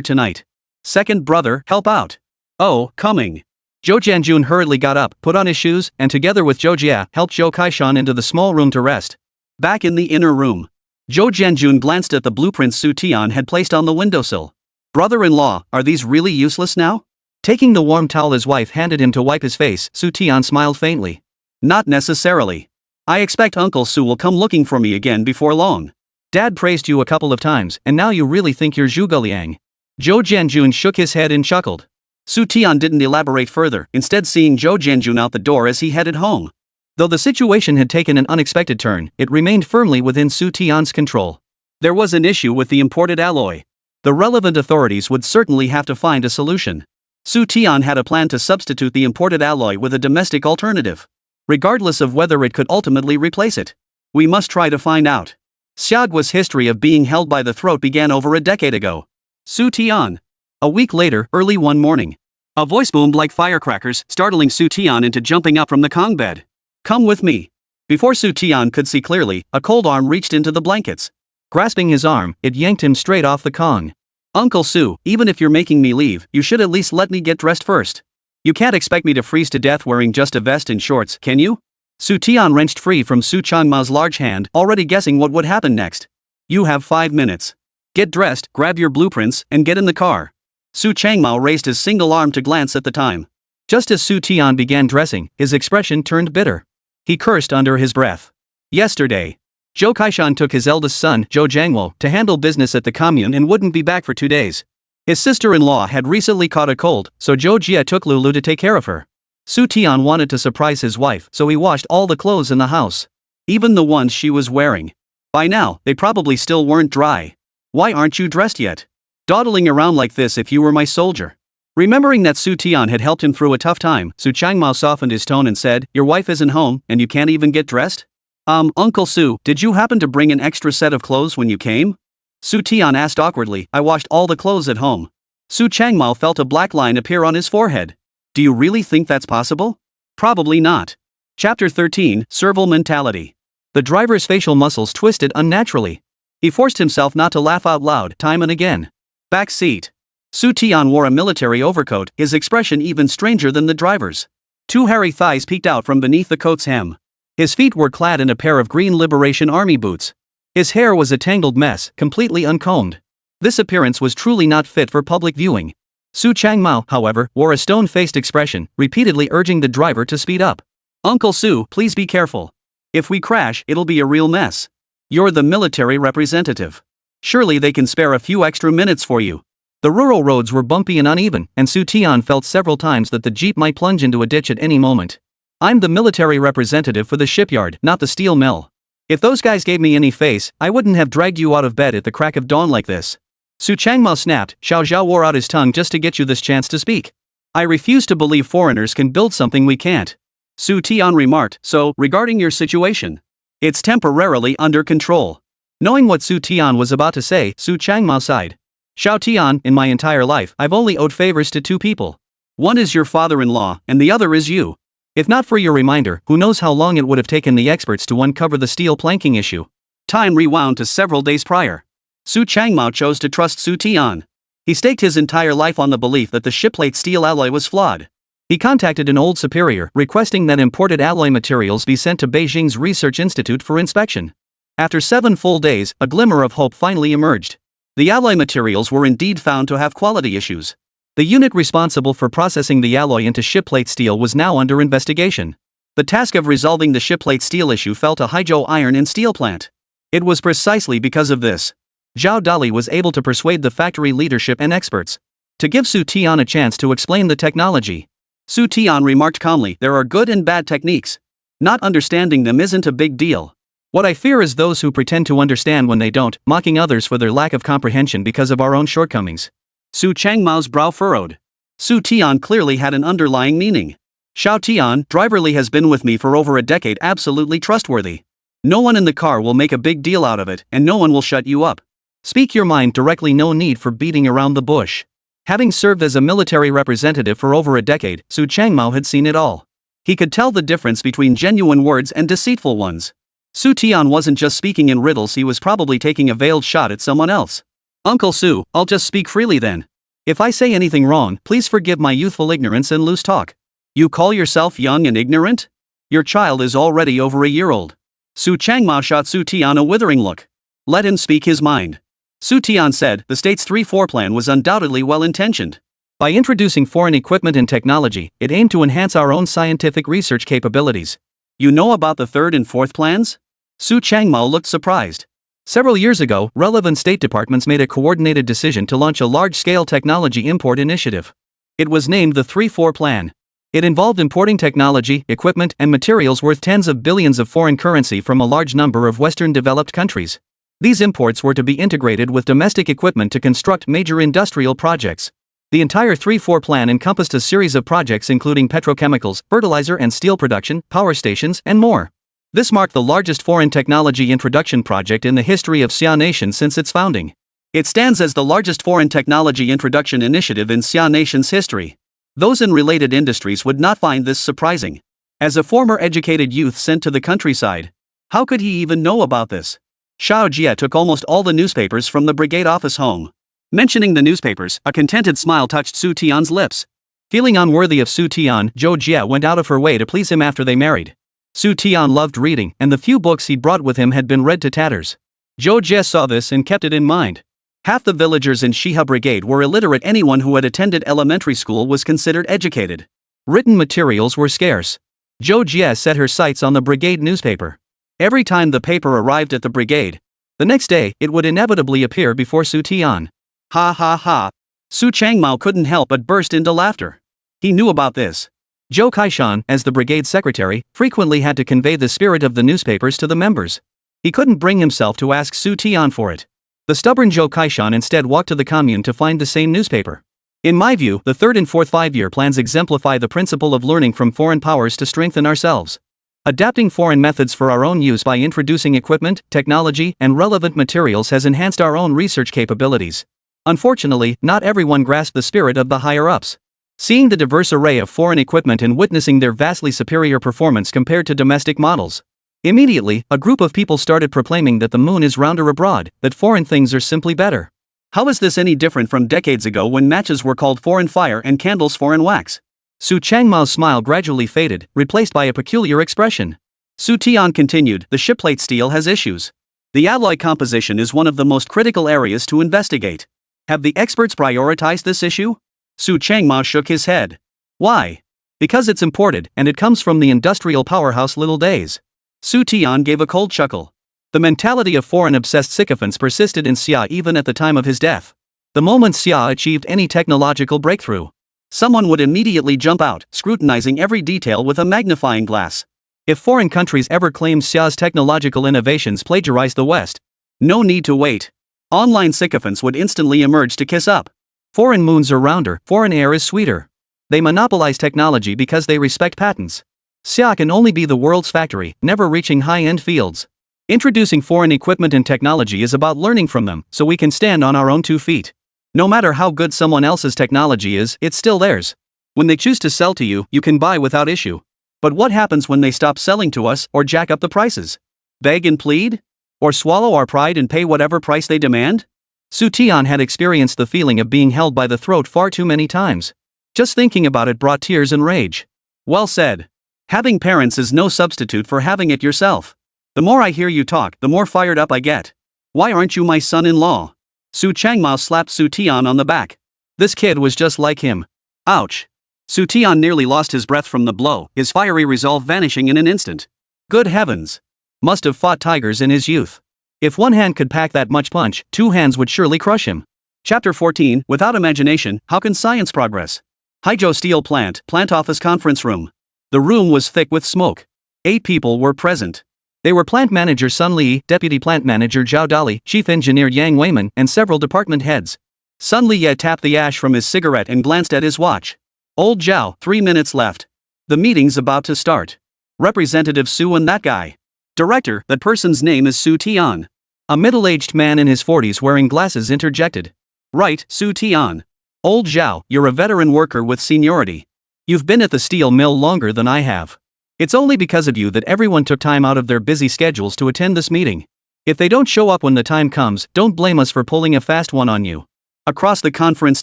tonight. Second brother, help out. Oh, coming. Zhou Jianjun hurriedly got up, put on his shoes, and together with Zhou Jie, helped Zhou Kaishan into the small room to rest. Back in the inner room, Zhou Jianjun glanced at the blueprints Xu Tian had placed on the windowsill. Brother-in-law, are these really useless now? Taking the warm towel his wife handed him to wipe his face, Xu Tian smiled faintly. Not necessarily. I expect Uncle Su will come looking for me again before long. Dad praised you a couple of times, and now you really think you're Zhuge Liang. Zhou Jianjun shook his head and chuckled. Xu Tian didn't elaborate further, instead seeing Zhou Jianjun out the door as he headed home. Though the situation had taken an unexpected turn, it remained firmly within Xu Tian's control. There was an issue with the imported alloy. The relevant authorities would certainly have to find a solution. Xu Tian had a plan to substitute the imported alloy with a domestic alternative. Regardless of whether it could ultimately replace it. We must try to find out. Xiaogua's history of being held by the throat began over a decade ago. Xu Tian. A week later, early one morning. A voice boomed like firecrackers, startling Xu Tian into jumping up from the Kong bed. Come with me. Before Xu Tian could see clearly, a cold arm reached into the blankets. Grasping his arm, it yanked him straight off the Kong. Uncle Su, even if you're making me leave, you should at least let me get dressed first. You can't expect me to freeze to death wearing just a vest and shorts, can you? Xu Tian wrenched free from Su Changmao's large hand, already guessing what would happen next. You have 5 minutes. Get dressed, grab your blueprints, and get in the car. Su Changmao raised his single arm to glance at the time. Just as Xu Tian began dressing, his expression turned bitter. He cursed under his breath. Yesterday, Zhou Kaishan took his eldest son, Zhou Jiangwo, to handle business at the commune and wouldn't be back for 2 days. His sister-in-law had recently caught a cold, so Zhou Jie took Lulu to take care of her. Xu Tian wanted to surprise his wife, so he washed all the clothes in the house. Even the ones she was wearing. By now, they probably still weren't dry. Why aren't you dressed yet? Dawdling around like this if you were my soldier. Remembering that Xu Tian had helped him through a tough time, Su Changmao softened his tone and said, "Your wife isn't home, and you can't even get dressed? Uncle Su, did you happen to bring an extra set of clothes when you came?" Xu Tian asked awkwardly. "I washed all the clothes at home." Su Changmao felt a black line appear on his forehead. "Do you really think that's possible?" "Probably not." Chapter 13, Serval Mentality. The driver's facial muscles twisted unnaturally. He forced himself not to laugh out loud, time and again. Back seat. Xu Tian wore a military overcoat, his expression even stranger than the driver's. Two hairy thighs peeked out from beneath the coat's hem. His feet were clad in a pair of green Liberation Army boots. His hair was a tangled mess, completely uncombed. This appearance was truly not fit for public viewing. Su Changmao, however, wore a stone-faced expression, repeatedly urging the driver to speed up. "Uncle Su, please be careful. If we crash, it'll be a real mess. You're the military representative. Surely they can spare a few extra minutes for you." The rural roads were bumpy and uneven, and Xu Tian felt several times that the jeep might plunge into a ditch at any moment. "I'm the military representative for the shipyard, not the steel mill. If those guys gave me any face, I wouldn't have dragged you out of bed at the crack of dawn like this." Su Changmao snapped. "Xiao Zhao wore out his tongue just to get you this chance to speak. I refuse to believe foreigners can build something we can't." Xu Tian remarked, "So, regarding your situation, it's temporarily under control." Knowing what Xu Tian was about to say, Su Changmao sighed. "Xiao Tian, in my entire life, I've only owed favors to two people. One is your father-in-law, and the other is you. If not for your reminder, who knows how long it would have taken the experts to uncover the steel planking issue." Time rewound to several days prior. Su Changmao chose to trust Xu Tian. He staked his entire life on the belief that the shipplate steel alloy was flawed. He contacted an old superior, requesting that imported alloy materials be sent to Beijing's Research Institute for inspection. After 7 full days, a glimmer of hope finally emerged. The alloy materials were indeed found to have quality issues. The unit responsible for processing the alloy into shipplate steel was now under investigation. The task of resolving the shipplate steel issue fell to Haizhou Iron and Steel Plant. It was precisely because of this Zhao Dali was able to persuade the factory leadership and experts to give Xu Tian a chance to explain the technology. Xu Tian remarked calmly, "There are good and bad techniques. Not understanding them isn't a big deal. What I fear is those who pretend to understand when they don't, mocking others for their lack of comprehension because of our own shortcomings." Su Changmao's brow furrowed. Xu Tian clearly had an underlying meaning. "Xiao Tian, driverly has been with me for over a decade, absolutely trustworthy. No one in the car will make a big deal out of it, and no one will shut you up. Speak your mind directly, no need for beating around the bush." Having served as a military representative for over a decade, Su Changmao had seen it all. He could tell the difference between genuine words and deceitful ones. Xu Tian wasn't just speaking in riddles, he was probably taking a veiled shot at someone else. "Uncle Su, I'll just speak freely then. If I say anything wrong, please forgive my youthful ignorance and loose talk." "You call yourself young and ignorant? Your child is already over a year old." Su Changmao shot Xu Tian a withering look. "Let him speak his mind." Xu Tian said, "The state's 3-4 plan was undoubtedly well-intentioned. By introducing foreign equipment and technology, it aimed to enhance our own scientific research capabilities." "You know about the 3rd and 4th plans?" Su Changmao looked surprised. Several years ago, relevant state departments made a coordinated decision to launch a large-scale technology import initiative. It was named the 3-4 Plan. It involved importing technology, equipment, and materials worth tens of billions of foreign currency from a large number of Western developed countries. These imports were to be integrated with domestic equipment to construct major industrial projects. The entire 3-4 Plan encompassed a series of projects including petrochemicals, fertilizer and steel production, power stations, and more. This marked the largest foreign technology introduction project in the history of Xia Nation since its founding. It stands as the largest foreign technology introduction initiative in Xia Nation's history. Those in related industries would not find this surprising. As a former educated youth sent to the countryside, how could he even know about this? Zhou Jie took almost all the newspapers from the brigade office home. Mentioning the newspapers, a contented smile touched Xu Tian's lips. Feeling unworthy of Xu Tian, Zhou Jie went out of her way to please him after they married. Xu Tian loved reading, and the few books he brought with him had been read to tatters. Zhou Jie saw this and kept it in mind. Half the villagers in Shiha Brigade were illiterate. Anyone who had attended elementary school was considered educated. Written materials were scarce. Zhou Jie set her sights on the brigade newspaper. Every time the paper arrived at the brigade, the next day, it would inevitably appear before Xu Tian. Ha ha ha. Su Changmao couldn't help but burst into laughter. He knew about this. Zhou Kaishan, as the brigade secretary, frequently had to convey the spirit of the newspapers to the members. He couldn't bring himself to ask Xu Tian for it. The stubborn Zhou Kaishan instead walked to the commune to find the same newspaper. In my view, the third and fourth five-year plans exemplify the principle of learning from foreign powers to strengthen ourselves. Adapting foreign methods for our own use by introducing equipment, technology, and relevant materials has enhanced our own research capabilities. Unfortunately, not everyone grasped the spirit of the higher-ups. Seeing the diverse array of foreign equipment and witnessing their vastly superior performance compared to domestic models. Immediately, a group of people started proclaiming that the moon is rounder abroad, that foreign things are simply better. How is this any different from decades ago when matches were called foreign fire and candles foreign wax? Su Changmao's smile gradually faded, replaced by a peculiar expression. Xu Tian continued, the shipplate steel has issues. The alloy composition is one of the most critical areas to investigate. Have the experts prioritized this issue? Su Changmao shook his head. Why? Because it's imported, and it comes from the industrial powerhouse Little Days. Xu Tian gave a cold chuckle. The mentality of foreign-obsessed sycophants persisted in Xia even at the time of his death. The moment Xia achieved any technological breakthrough, someone would immediately jump out, scrutinizing every detail with a magnifying glass. If foreign countries ever claimed Xia's technological innovations plagiarized the West, no need to wait. Online sycophants would instantly emerge to kiss up. Foreign moons are rounder, foreign air is sweeter. They monopolize technology because they respect patents. Xia can only be the world's factory, never reaching high-end fields. Introducing foreign equipment and technology is about learning from them, so we can stand on our own 2 feet. No matter how good someone else's technology is, it's still theirs. When they choose to sell to you, you can buy without issue. But what happens when they stop selling to us or jack up the prices? Beg and plead? Or swallow our pride and pay whatever price they demand? Xu Tian had experienced the feeling of being held by the throat far too many times. Just thinking about it brought tears and rage. Well said. Having parents is no substitute for having it yourself. The more I hear you talk, the more fired up I get. Why aren't you my son-in-law? Su Changmao slapped Xu Tian on the back. This kid was just like him. Ouch. Xu Tian nearly lost his breath from the blow, his fiery resolve vanishing in an instant. Good heavens. Must have fought tigers in his youth. If one hand could pack that much punch, 2 hands would surely crush him. Chapter 14, Without imagination, how can science progress? Haizhou steel plant office conference room. The room was thick with smoke. 8 people were present. They were plant manager Sun Li, deputy plant manager Zhao Dali, chief engineer Yang Weiman, and several department heads. Sun Li tapped the ash from his cigarette and glanced at his watch. Old Zhao, 3 minutes left. The meeting's about to start. Representative Su and that guy. Director, that person's name is Xu Tian. A middle-aged man in his 40s wearing glasses interjected. Right, Xu Tian. Old Zhao, you're a veteran worker with seniority. You've been at the steel mill longer than I have. It's only because of you that everyone took time out of their busy schedules to attend this meeting. If they don't show up when the time comes, don't blame us for pulling a fast one on you. Across the conference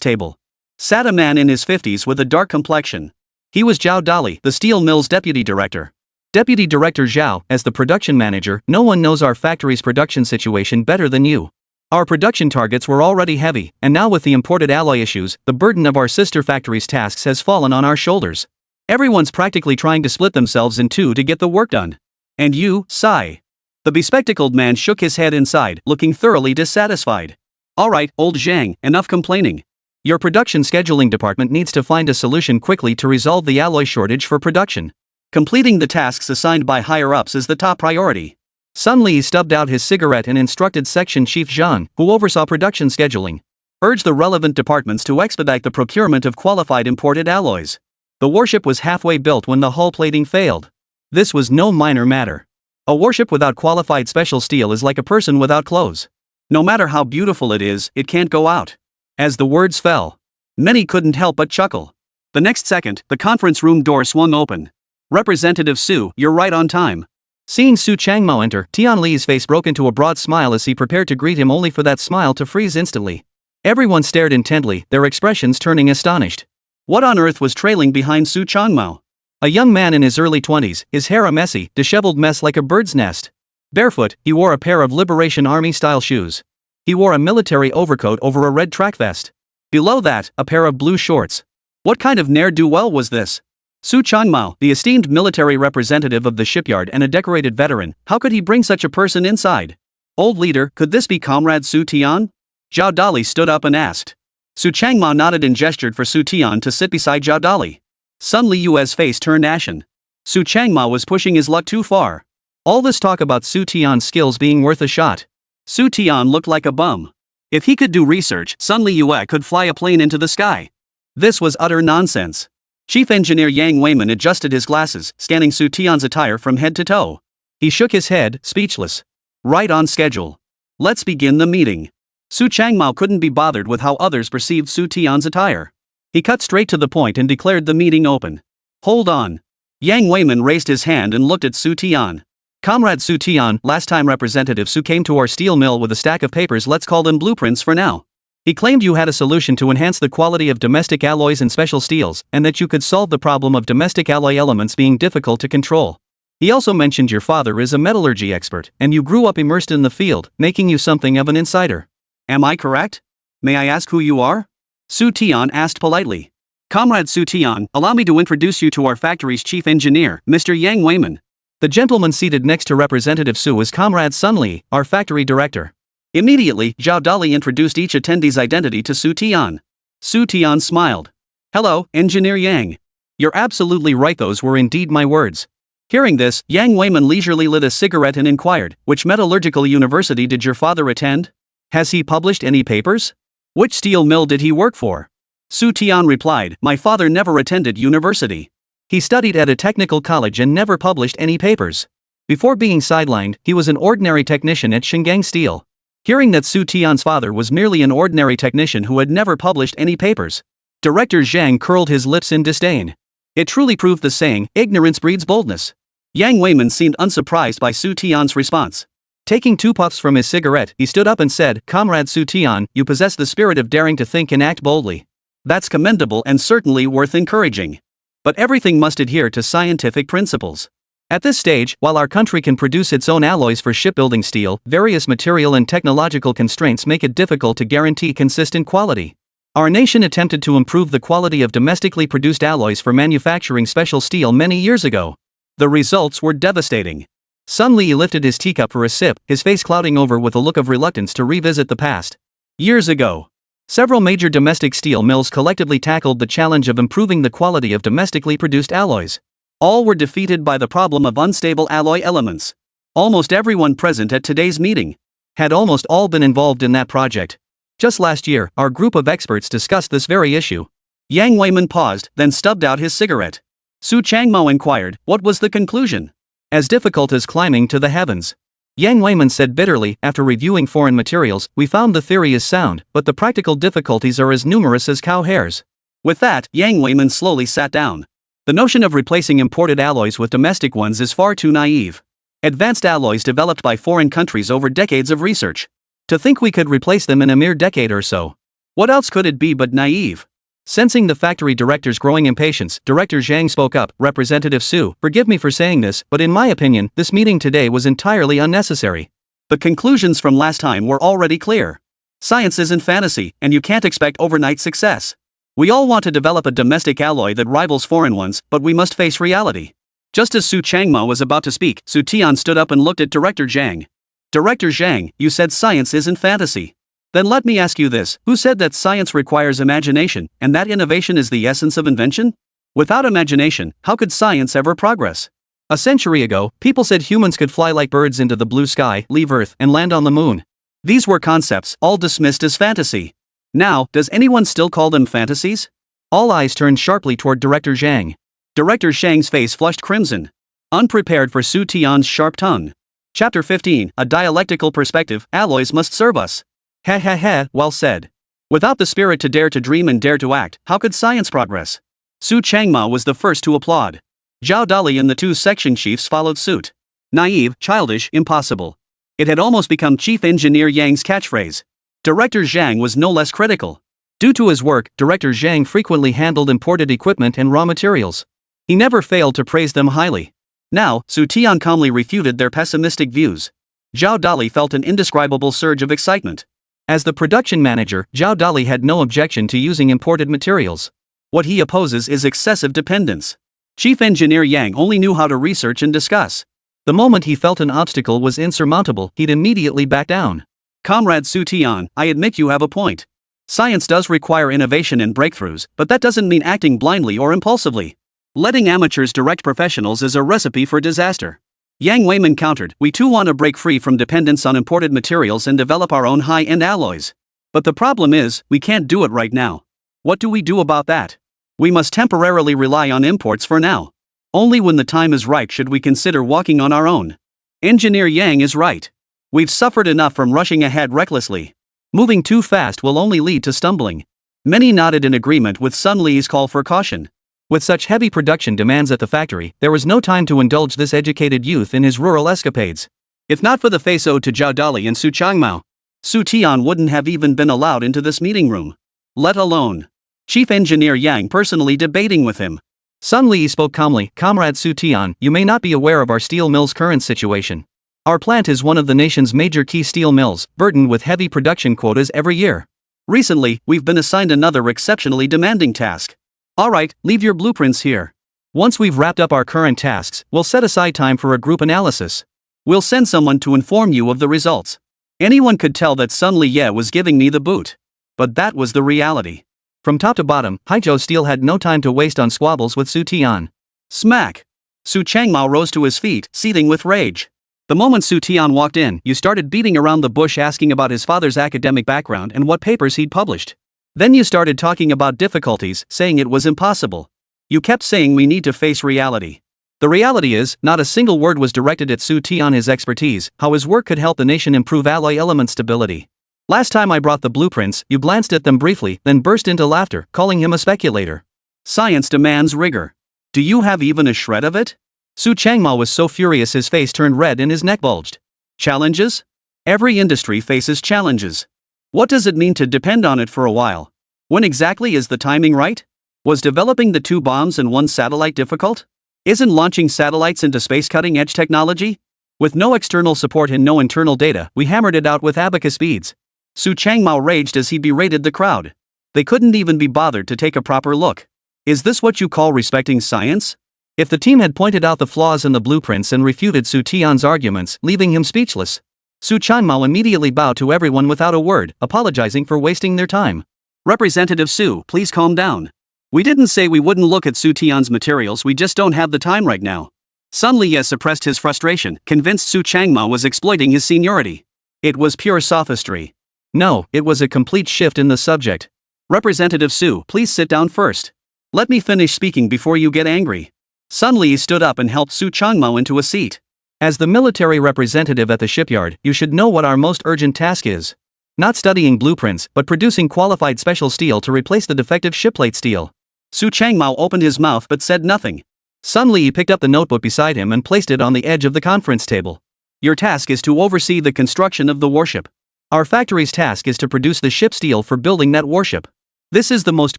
table sat a man in his 50s with a dark complexion. He was Zhao Dali, the steel mill's deputy director. Deputy Director Zhao, as the production manager, no one knows our factory's production situation better than you. Our production targets were already heavy, and now with the imported alloy issues, the burden of our sister factory's tasks has fallen on our shoulders. Everyone's practically trying to split themselves in 2 to get the work done. And you, sigh. The bespectacled man shook his head inside, looking thoroughly dissatisfied. Alright, old Zhang, enough complaining. Your production scheduling department needs to find a solution quickly to resolve the alloy shortage for production. Completing the tasks assigned by higher-ups is the top priority. Sun Li stubbed out his cigarette and instructed Section Chief Zhang, who oversaw production scheduling. Urge the relevant departments to expedite the procurement of qualified imported alloys. The warship was halfway built when the hull plating failed. This was no minor matter. A warship without qualified special steel is like a person without clothes. No matter how beautiful it is, it can't go out. As the words fell, many couldn't help but chuckle. The next second, the conference room door swung open. Representative Su, you're right on time. Seeing Su Changmao enter, Tian Li's face broke into a broad smile as he prepared to greet him, only for that smile to freeze instantly. Everyone stared intently, their expressions turning astonished. What on earth was trailing behind Su Changmao? A young man in his early 20s, his hair a messy, disheveled mess like a bird's nest. Barefoot, he wore a pair of Liberation Army-style shoes. He wore a military overcoat over a red track vest. Below that, a pair of blue shorts. What kind of ne'er-do-well was this? Su Changmao, the esteemed military representative of the shipyard and a decorated veteran, how could he bring such a person inside? Old leader, could this be Comrade Xu Tian? Zhao Dali stood up and asked. Su Changmao nodded and gestured for Xu Tian to sit beside Zhao Dali. Sun Liyue's face turned ashen. Su Changmao was pushing his luck too far. All this talk about Xu Tian's skills being worth a shot. Xu Tian looked like a bum. If he could do research, Sun Liyue could fly a plane into the sky. This was utter nonsense. Chief Engineer Yang Weiman adjusted his glasses, scanning Xu Tian's attire from head to toe. He shook his head, speechless. Right on schedule. Let's begin the meeting. Su Changmao couldn't be bothered with how others perceived Xu Tian's attire. He cut straight to the point and declared the meeting open. Hold on. Yang Weiman raised his hand and looked at Xu Tian. Comrade Xu Tian, last time Representative Su came to our steel mill with a stack of papers, let's call them blueprints for now. He claimed you had a solution to enhance the quality of domestic alloys and special steels, and that you could solve the problem of domestic alloy elements being difficult to control. He also mentioned your father is a metallurgy expert, and you grew up immersed in the field, making you something of an insider. Am I correct? May I ask who you are? Xu Tian asked politely. Comrade Xu Tian, allow me to introduce you to our factory's chief engineer, Mr. Yang Weiman. The gentleman seated next to Representative Su is Comrade Sun Li, our factory director. Immediately, Zhao Dali introduced each attendee's identity to Xu Tian. Xu Tian smiled. Hello, Engineer Yang. You're absolutely right, those were indeed my words. Hearing this, Yang Weiman leisurely lit a cigarette and inquired, which metallurgical university did your father attend? Has he published any papers? Which steel mill did he work for? Xu Tian replied, my father never attended university. He studied at a technical college and never published any papers. Before being sidelined, he was an ordinary technician at Shingang Steel. Hearing that Xu Tian's father was merely an ordinary technician who had never published any papers, Director Zhang curled his lips in disdain. It truly proved the saying, ignorance breeds boldness. Yang Weiman seemed unsurprised by Xu Tian's response. Taking 2 puffs from his cigarette, he stood up and said, Comrade Xu Tian, you possess the spirit of daring to think and act boldly. That's commendable and certainly worth encouraging. But everything must adhere to scientific principles. At this stage, while our country can produce its own alloys for shipbuilding steel, various material and technological constraints make it difficult to guarantee consistent quality. Our nation attempted to improve the quality of domestically produced alloys for manufacturing special steel many years ago. The results were devastating. Sun Li lifted his teacup for a sip, his face clouding over with a look of reluctance to revisit the past. Years ago, several major domestic steel mills collectively tackled the challenge of improving the quality of domestically produced alloys. All were defeated by the problem of unstable alloy elements. Almost everyone present at today's meeting had almost all been involved in that project. Just last year, our group of experts discussed this very issue. Yang Weiman paused, then stubbed out his cigarette. Su Changmao inquired, what was the conclusion? As difficult as climbing to the heavens. Yang Weiman said bitterly, after reviewing foreign materials, we found the theory is sound, but the practical difficulties are as numerous as cow hairs. With that, Yang Weiman slowly sat down. The notion of replacing imported alloys with domestic ones is far too naive. Advanced alloys developed by foreign countries over decades of research. To think we could replace them in a mere decade or so. What else could it be but naive? Sensing the factory director's growing impatience, Director Zhang spoke up, Representative Su, forgive me for saying this, but in my opinion, this meeting today was entirely unnecessary. The conclusions from last time were already clear. Science isn't fantasy, and you can't expect overnight success. We all want to develop a domestic alloy that rivals foreign ones, but we must face reality. Just as Su Changmao was about to speak, Xu Tian stood up and looked at Director Zhang. Director Zhang, you said science isn't fantasy. Then let me ask you this, who said that science requires imagination, and that innovation is the essence of invention? Without imagination, how could science ever progress? A century ago, people said humans could fly like birds into the blue sky, leave Earth, and land on the moon. These were concepts, all dismissed as fantasy. Now, does anyone still call them fantasies? All eyes turned sharply toward Director Zhang. Director Zhang's face flushed crimson. Unprepared for Xu Tian's sharp tongue. Chapter 15, A Dialectical Perspective, Alloys Must Serve Us. Ha ha ha, well said. Without the spirit to dare to dream and dare to act, how could science progress? Su Changmao was the first to applaud. Zhao Dali and the 2 section chiefs followed suit. Naive, childish, impossible. It had almost become Chief Engineer Yang's catchphrase. Director Zhang was no less critical. Due to his work, Director Zhang frequently handled imported equipment and raw materials. He never failed to praise them highly. Now, Xu Tian calmly refuted their pessimistic views. Zhao Dali felt an indescribable surge of excitement. As the production manager, Zhao Dali had no objection to using imported materials. What he opposes is excessive dependence. Chief Engineer Yang only knew how to research and discuss. The moment he felt an obstacle was insurmountable, he'd immediately back down. Comrade Xu Tian, I admit you have a point. Science does require innovation and breakthroughs, but that doesn't mean acting blindly or impulsively. Letting amateurs direct professionals is a recipe for disaster. Yang Weiman countered, we too want to break free from dependence on imported materials and develop our own high-end alloys. But the problem is, we can't do it right now. What do we do about that? We must temporarily rely on imports for now. Only when the time is right should we consider walking on our own. Engineer Yang is right. We've suffered enough from rushing ahead recklessly. Moving too fast will only lead to stumbling. Many nodded in agreement with Sun Li's call for caution. With such heavy production demands at the factory, there was no time to indulge this educated youth in his rural escapades. If not for the face owed to Zhao Dali and Su Changmao, Xu Tian wouldn't have even been allowed into this meeting room. Let alone Chief Engineer Yang personally debating with him. Sun Li spoke calmly, Comrade Xu Tian, you may not be aware of our steel mill's current situation. Our plant is one of the nation's major key steel mills, burdened with heavy production quotas every year. Recently, we've been assigned another exceptionally demanding task. Alright, leave your blueprints here. Once we've wrapped up our current tasks, we'll set aside time for a group analysis. We'll send someone to inform you of the results. Anyone could tell that Sun Li was giving me the boot. But that was the reality. From top to bottom, Haizhou Steel had no time to waste on squabbles with Xu Tian. Smack! Su Changmao rose to his feet, seething with rage. The moment Xu Tian walked in, you started beating around the bush asking about his father's academic background and what papers he'd published. Then you started talking about difficulties, saying it was impossible. You kept saying we need to face reality. The reality is, not a single word was directed at Xu Tian, his expertise, how his work could help the nation improve alloy element stability. Last time I brought the blueprints, you glanced at them briefly, then burst into laughter, calling him a speculator. Science demands rigor. Do you have even a shred of it? Su Changmao was so furious his face turned red and his neck bulged. Challenges? Every industry faces challenges. What does it mean to depend on it for a while? When exactly is the timing right? Was developing the 2 bombs and 1 satellite difficult? Isn't launching satellites into space cutting-edge technology? With no external support and no internal data, we hammered it out with abacus beads. Su Changmao raged as he berated the crowd. They couldn't even be bothered to take a proper look. Is this what you call respecting science? If the team had pointed out the flaws in the blueprints and refuted Xu Tian's arguments, leaving him speechless, Su Changmao immediately bowed to everyone without a word, apologizing for wasting their time. Representative Su, please calm down. We didn't say we wouldn't look at Xu Tian's materials, we just don't have the time right now. Sun Li suppressed his frustration, convinced Su Changmao was exploiting his seniority. It was pure sophistry. No, it was a complete shift in the subject. Representative Su, please sit down first. Let me finish speaking before you get angry. Sun Li stood up and helped Su Changmao into a seat. As the military representative at the shipyard, you should know what our most urgent task is. Not studying blueprints, but producing qualified special steel to replace the defective shipplate steel. Su Changmao opened his mouth but said nothing. Sun Li picked up the notebook beside him and placed it on the edge of the conference table. Your task is to oversee the construction of the warship. Our factory's task is to produce the ship steel for building that warship. This is the most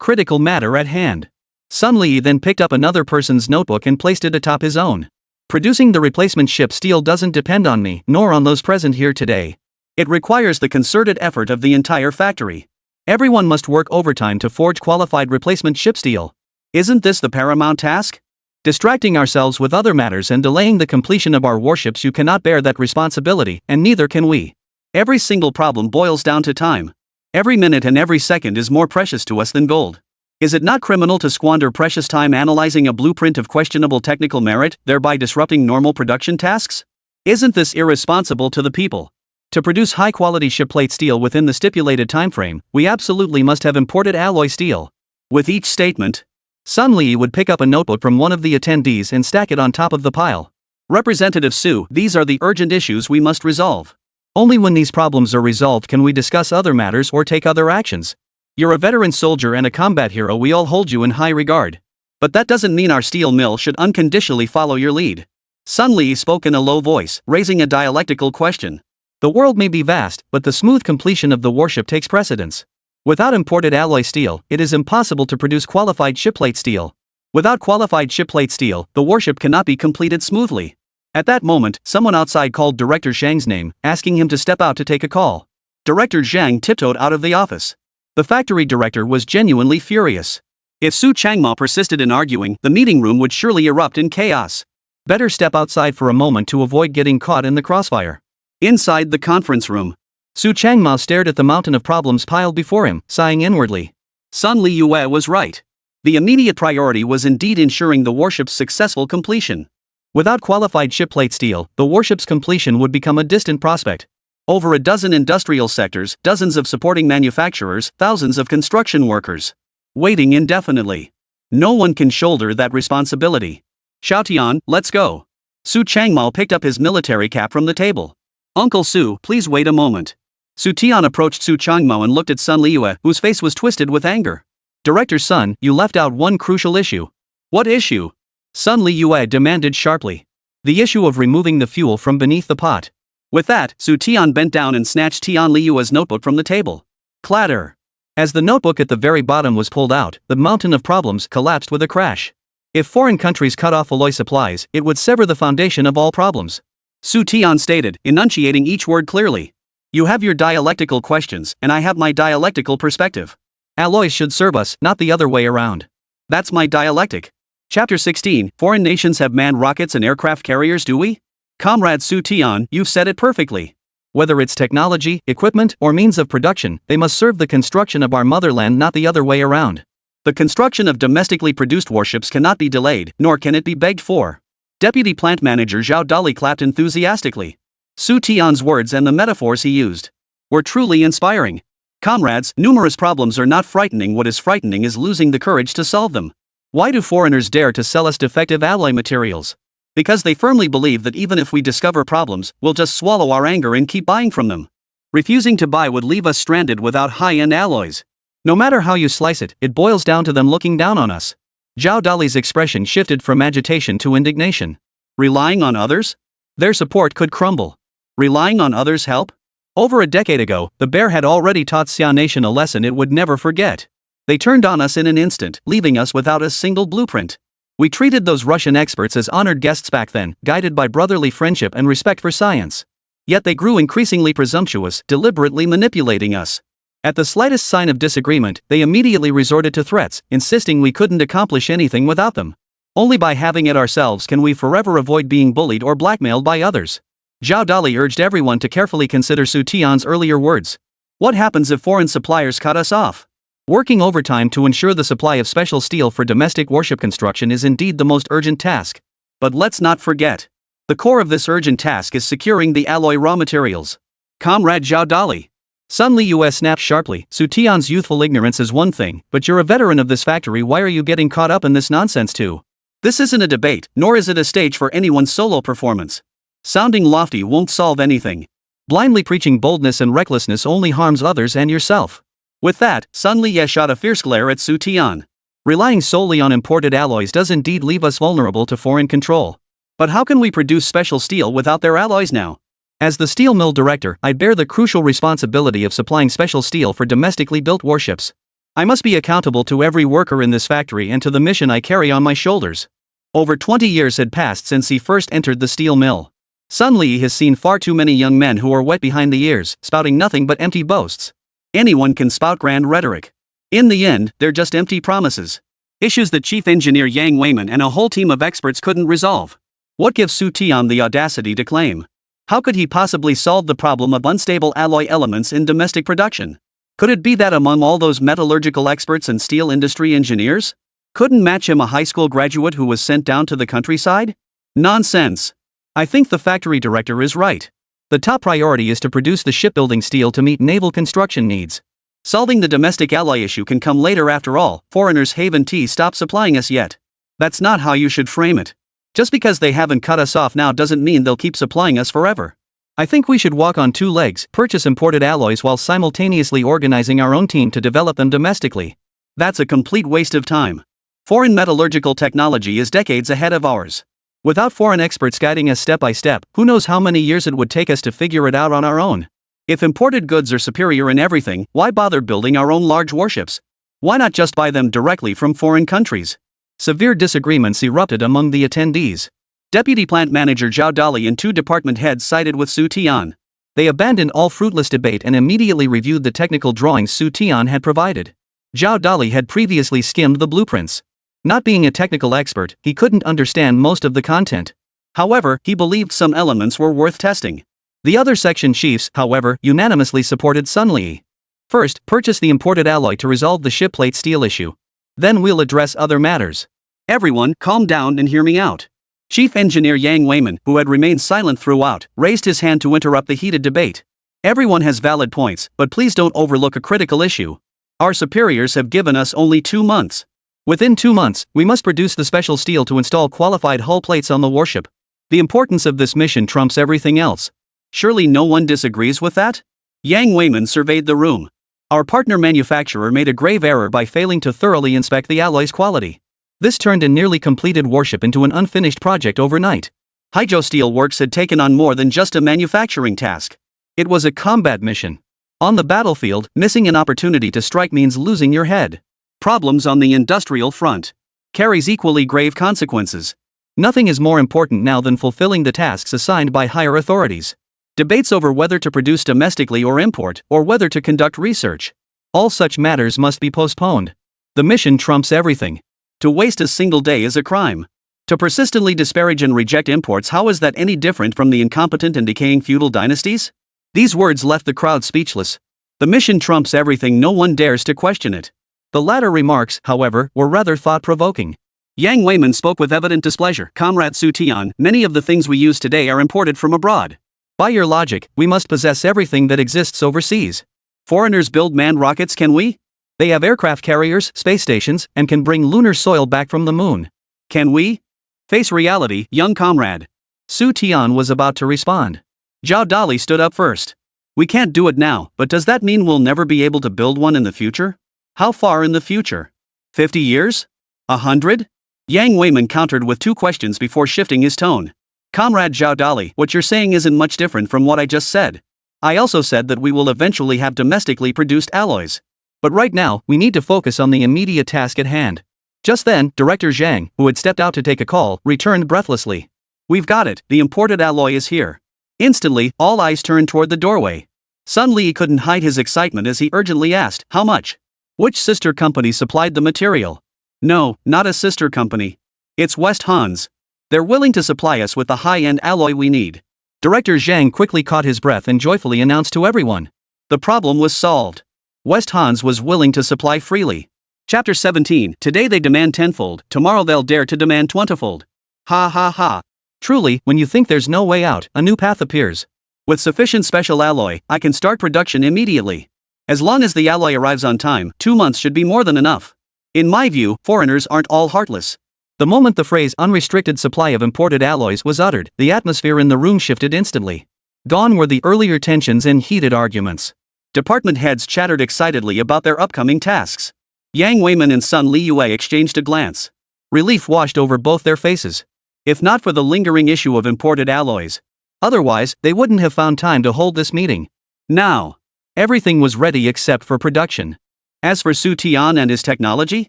critical matter at hand. Sun Li then picked up another person's notebook and placed it atop his own. Producing the replacement ship steel doesn't depend on me, nor on those present here today. It requires the concerted effort of the entire factory. Everyone must work overtime to forge qualified replacement ship steel. Isn't this the paramount task? Distracting ourselves with other matters and delaying the completion of our warships, you cannot bear that responsibility, and neither can we. Every single problem boils down to time. Every minute and every second is more precious to us than gold. Is it not criminal to squander precious time analyzing a blueprint of questionable technical merit, thereby disrupting normal production tasks? Isn't this irresponsible to the people? To produce high-quality shipplate steel within the stipulated timeframe, we absolutely must have imported alloy steel. With each statement, Sun Li would pick up a notebook from one of the attendees and stack it on top of the pile. Representative Su, these are the urgent issues we must resolve. Only when these problems are resolved can we discuss other matters or take other actions. You're a veteran soldier and a combat hero, we all hold you in high regard. But that doesn't mean our steel mill should unconditionally follow your lead. Sun Li spoke in a low voice, raising a dialectical question. The world may be vast, but the smooth completion of the warship takes precedence. Without imported alloy steel, it is impossible to produce qualified shipplate steel. Without qualified shipplate steel, the warship cannot be completed smoothly. At that moment, someone outside called Director Zhang's name, asking him to step out to take a call. Director Zhang tiptoed out of the office. The factory director was genuinely furious. If Su Changmao persisted in arguing, the meeting room would surely erupt in chaos. Better step outside for a moment to avoid getting caught in the crossfire. Inside the conference room, Su Changmao stared at the mountain of problems piled before him, sighing inwardly. Sun Li was right. The immediate priority was indeed ensuring the warship's successful completion. Without qualified shipplate steel, the warship's completion would become a distant prospect. Over a dozen industrial sectors, dozens of supporting manufacturers, thousands of construction workers. Waiting indefinitely. No one can shoulder that responsibility. Xu Tian, let's go. Su Changmao picked up his military cap from the table. Uncle Su, please wait a moment. Xu Tian approached Su Changmao and looked at Sun Liyue, whose face was twisted with anger. Director Sun, you left out one crucial issue. What issue? Sun Liyue demanded sharply. The issue of removing the fuel from beneath the pot. With that, Xu Tian bent down and snatched Tian Liyue's notebook from the table. Clatter. As the notebook at the very bottom was pulled out, the mountain of problems collapsed with a crash. If foreign countries cut off alloy supplies, it would sever the foundation of all problems. Xu Tian stated, enunciating each word clearly. You have your dialectical questions, and I have my dialectical perspective. Alloys should serve us, not the other way around. That's my dialectic. Chapter 16, Foreign nations have manned rockets and aircraft carriers, do we? Comrade Xu Tian, you've said it perfectly. Whether it's technology, equipment, or means of production, they must serve the construction of our motherland, not the other way around. The construction of domestically produced warships cannot be delayed, nor can it be begged for. Deputy Plant Manager Zhao Dali clapped enthusiastically. Xu Tian's words and the metaphors he used were truly inspiring. Comrades, numerous problems are not frightening. What is frightening is losing the courage to solve them. Why do foreigners dare to sell us defective alloy materials? Because they firmly believe that even if we discover problems, we'll just swallow our anger and keep buying from them. Refusing to buy would leave us stranded without high-end alloys. No matter how you slice it, it boils down to them looking down on us. Zhao Dali's expression shifted from agitation to indignation. Relying on others? Their support could crumble. Relying on others' help? Over a decade ago, the bear had already taught Xia Nation a lesson it would never forget. They turned on us in an instant, leaving us without a single blueprint. We treated those Russian experts as honored guests back then, guided by brotherly friendship and respect for science. Yet they grew increasingly presumptuous, deliberately manipulating us. At the slightest sign of disagreement, they immediately resorted to threats, insisting we couldn't accomplish anything without them. Only by having it ourselves can we forever avoid being bullied or blackmailed by others. Zhao Dali urged everyone to carefully consider Xu Tian's earlier words. What happens if foreign suppliers cut us off? Working overtime to ensure the supply of special steel for domestic warship construction is indeed the most urgent task. But let's not forget. The core of this urgent task is securing the alloy raw materials. Comrade Zhao Dali. Sun Liyue snapped sharply, Xu Tian's youthful ignorance is one thing, but you're a veteran of this factory, why are you getting caught up in this nonsense too? This isn't a debate, nor is it a stage for anyone's solo performance. Sounding lofty won't solve anything. Blindly preaching boldness and recklessness only harms others and yourself. With that, Sun Liyue shot a fierce glare at Xu Tian. Relying solely on imported alloys does indeed leave us vulnerable to foreign control. But how can we produce special steel without their alloys now? As the steel mill director, I bear the crucial responsibility of supplying special steel for domestically built warships. I must be accountable to every worker in this factory and to the mission I carry on my shoulders. Over 20 years had passed since he first entered the steel mill. Sun Li has seen far too many young men who are wet behind the ears, spouting nothing but empty boasts. Anyone can spout grand rhetoric. In the end, they're just empty promises. Issues that Chief Engineer Yang Weiman and a whole team of experts couldn't resolve. What gives Xu Tian the audacity to claim? How could he possibly solve the problem of unstable alloy elements in domestic production? Could it be that among all those metallurgical experts and steel industry engineers, couldn't match him a high school graduate who was sent down to the countryside? Nonsense. I think the factory director is right. The top priority is to produce the shipbuilding steel to meet naval construction needs. Solving the domestic alloy issue can come later after all, foreigners haven't stopped supplying us yet. That's not how you should frame it. Just because they haven't cut us off now doesn't mean they'll keep supplying us forever. I think we should walk on two legs, purchase imported alloys while simultaneously organizing our own team to develop them domestically. That's a complete waste of time. Foreign metallurgical technology is decades ahead of ours. Without foreign experts guiding us step by step, who knows how many years it would take us to figure it out on our own. If imported goods are superior in everything, why bother building our own large warships? Why not just buy them directly from foreign countries? Severe disagreements erupted among the attendees. Deputy Plant Manager Zhao Dali and two department heads sided with Xu Tian. They abandoned all fruitless debate and immediately reviewed the technical drawings Xu Tian had provided. Zhao Dali had previously skimmed the blueprints. Not being a technical expert, he couldn't understand most of the content. However, he believed some elements were worth testing. The other section chiefs, however, unanimously supported Sun Li. First, purchase the imported alloy to resolve the ship plate steel issue. Then we'll address other matters. Everyone, calm down and hear me out. Chief Engineer Yang Weiman, who had remained silent throughout, raised his hand to interrupt the heated debate. Everyone has valid points, but please don't overlook a critical issue. Our superiors have given us only 2 months. Within 2 months, we must produce the special steel to install qualified hull plates on the warship. The importance of this mission trumps everything else. Surely no one disagrees with that? Yang Weiman surveyed the room. Our partner manufacturer made a grave error by failing to thoroughly inspect the alloy's quality. This turned a nearly completed warship into an unfinished project overnight. Haizhou Steel Works had taken on more than just a manufacturing task. It was a combat mission. On the battlefield, missing an opportunity to strike means losing your head. Problems on the industrial front carries equally grave consequences. Nothing is more important now than fulfilling the tasks assigned by higher authorities. Debates over whether to produce domestically or import, or whether to conduct research. All such matters must be postponed. The mission trumps everything. To waste a single day is a crime. To persistently disparage and reject imports, how is that any different from the incompetent and decaying feudal dynasties? These words left the crowd speechless. The mission trumps everything, no one dares to question it. The latter remarks, however, were rather thought-provoking. Yang Weiman spoke with evident displeasure. Comrade Xu Tian, many of the things we use today are imported from abroad. By your logic, we must possess everything that exists overseas. Foreigners build manned rockets, can we? They have aircraft carriers, space stations, and can bring lunar soil back from the moon. Can we? Face reality, young comrade. Xu Tian was about to respond. Zhao Dali stood up first. We can't do it now, but does that mean we'll never be able to build one in the future? How far in the future? 50 years? 100? Yang Weiman countered with 2 questions before shifting his tone. Comrade Zhao Dali, what you're saying isn't much different from what I just said. I also said that we will eventually have domestically produced alloys. But right now, we need to focus on the immediate task at hand. Just then, Director Zhang, who had stepped out to take a call, returned breathlessly. We've got it, the imported alloy is here. Instantly, all eyes turned toward the doorway. Sun Li couldn't hide his excitement as he urgently asked, how much? Which sister company supplied the material? No, not a sister company. It's West Han's. They're willing to supply us with the high-end alloy we need. Director Zhang quickly caught his breath and joyfully announced to everyone. The problem was solved. West Han's was willing to supply freely. Chapter 17, today they demand tenfold, tomorrow they'll dare to demand twentyfold. Ha ha ha. Truly, when you think there's no way out, a new path appears. With sufficient special alloy, I can start production immediately. As long as the alloy arrives on time, 2 months should be more than enough. In my view, foreigners aren't all heartless. The moment the phrase unrestricted supply of imported alloys was uttered, the atmosphere in the room shifted instantly. Gone were the earlier tensions and heated arguments. Department heads chattered excitedly about their upcoming tasks. Yang Weiman and Sun Liyue exchanged a glance. Relief washed over both their faces. If not for the lingering issue of imported alloys. Otherwise, they wouldn't have found time to hold this meeting. Now, everything was ready except for production. As for Xu Tian and his technology,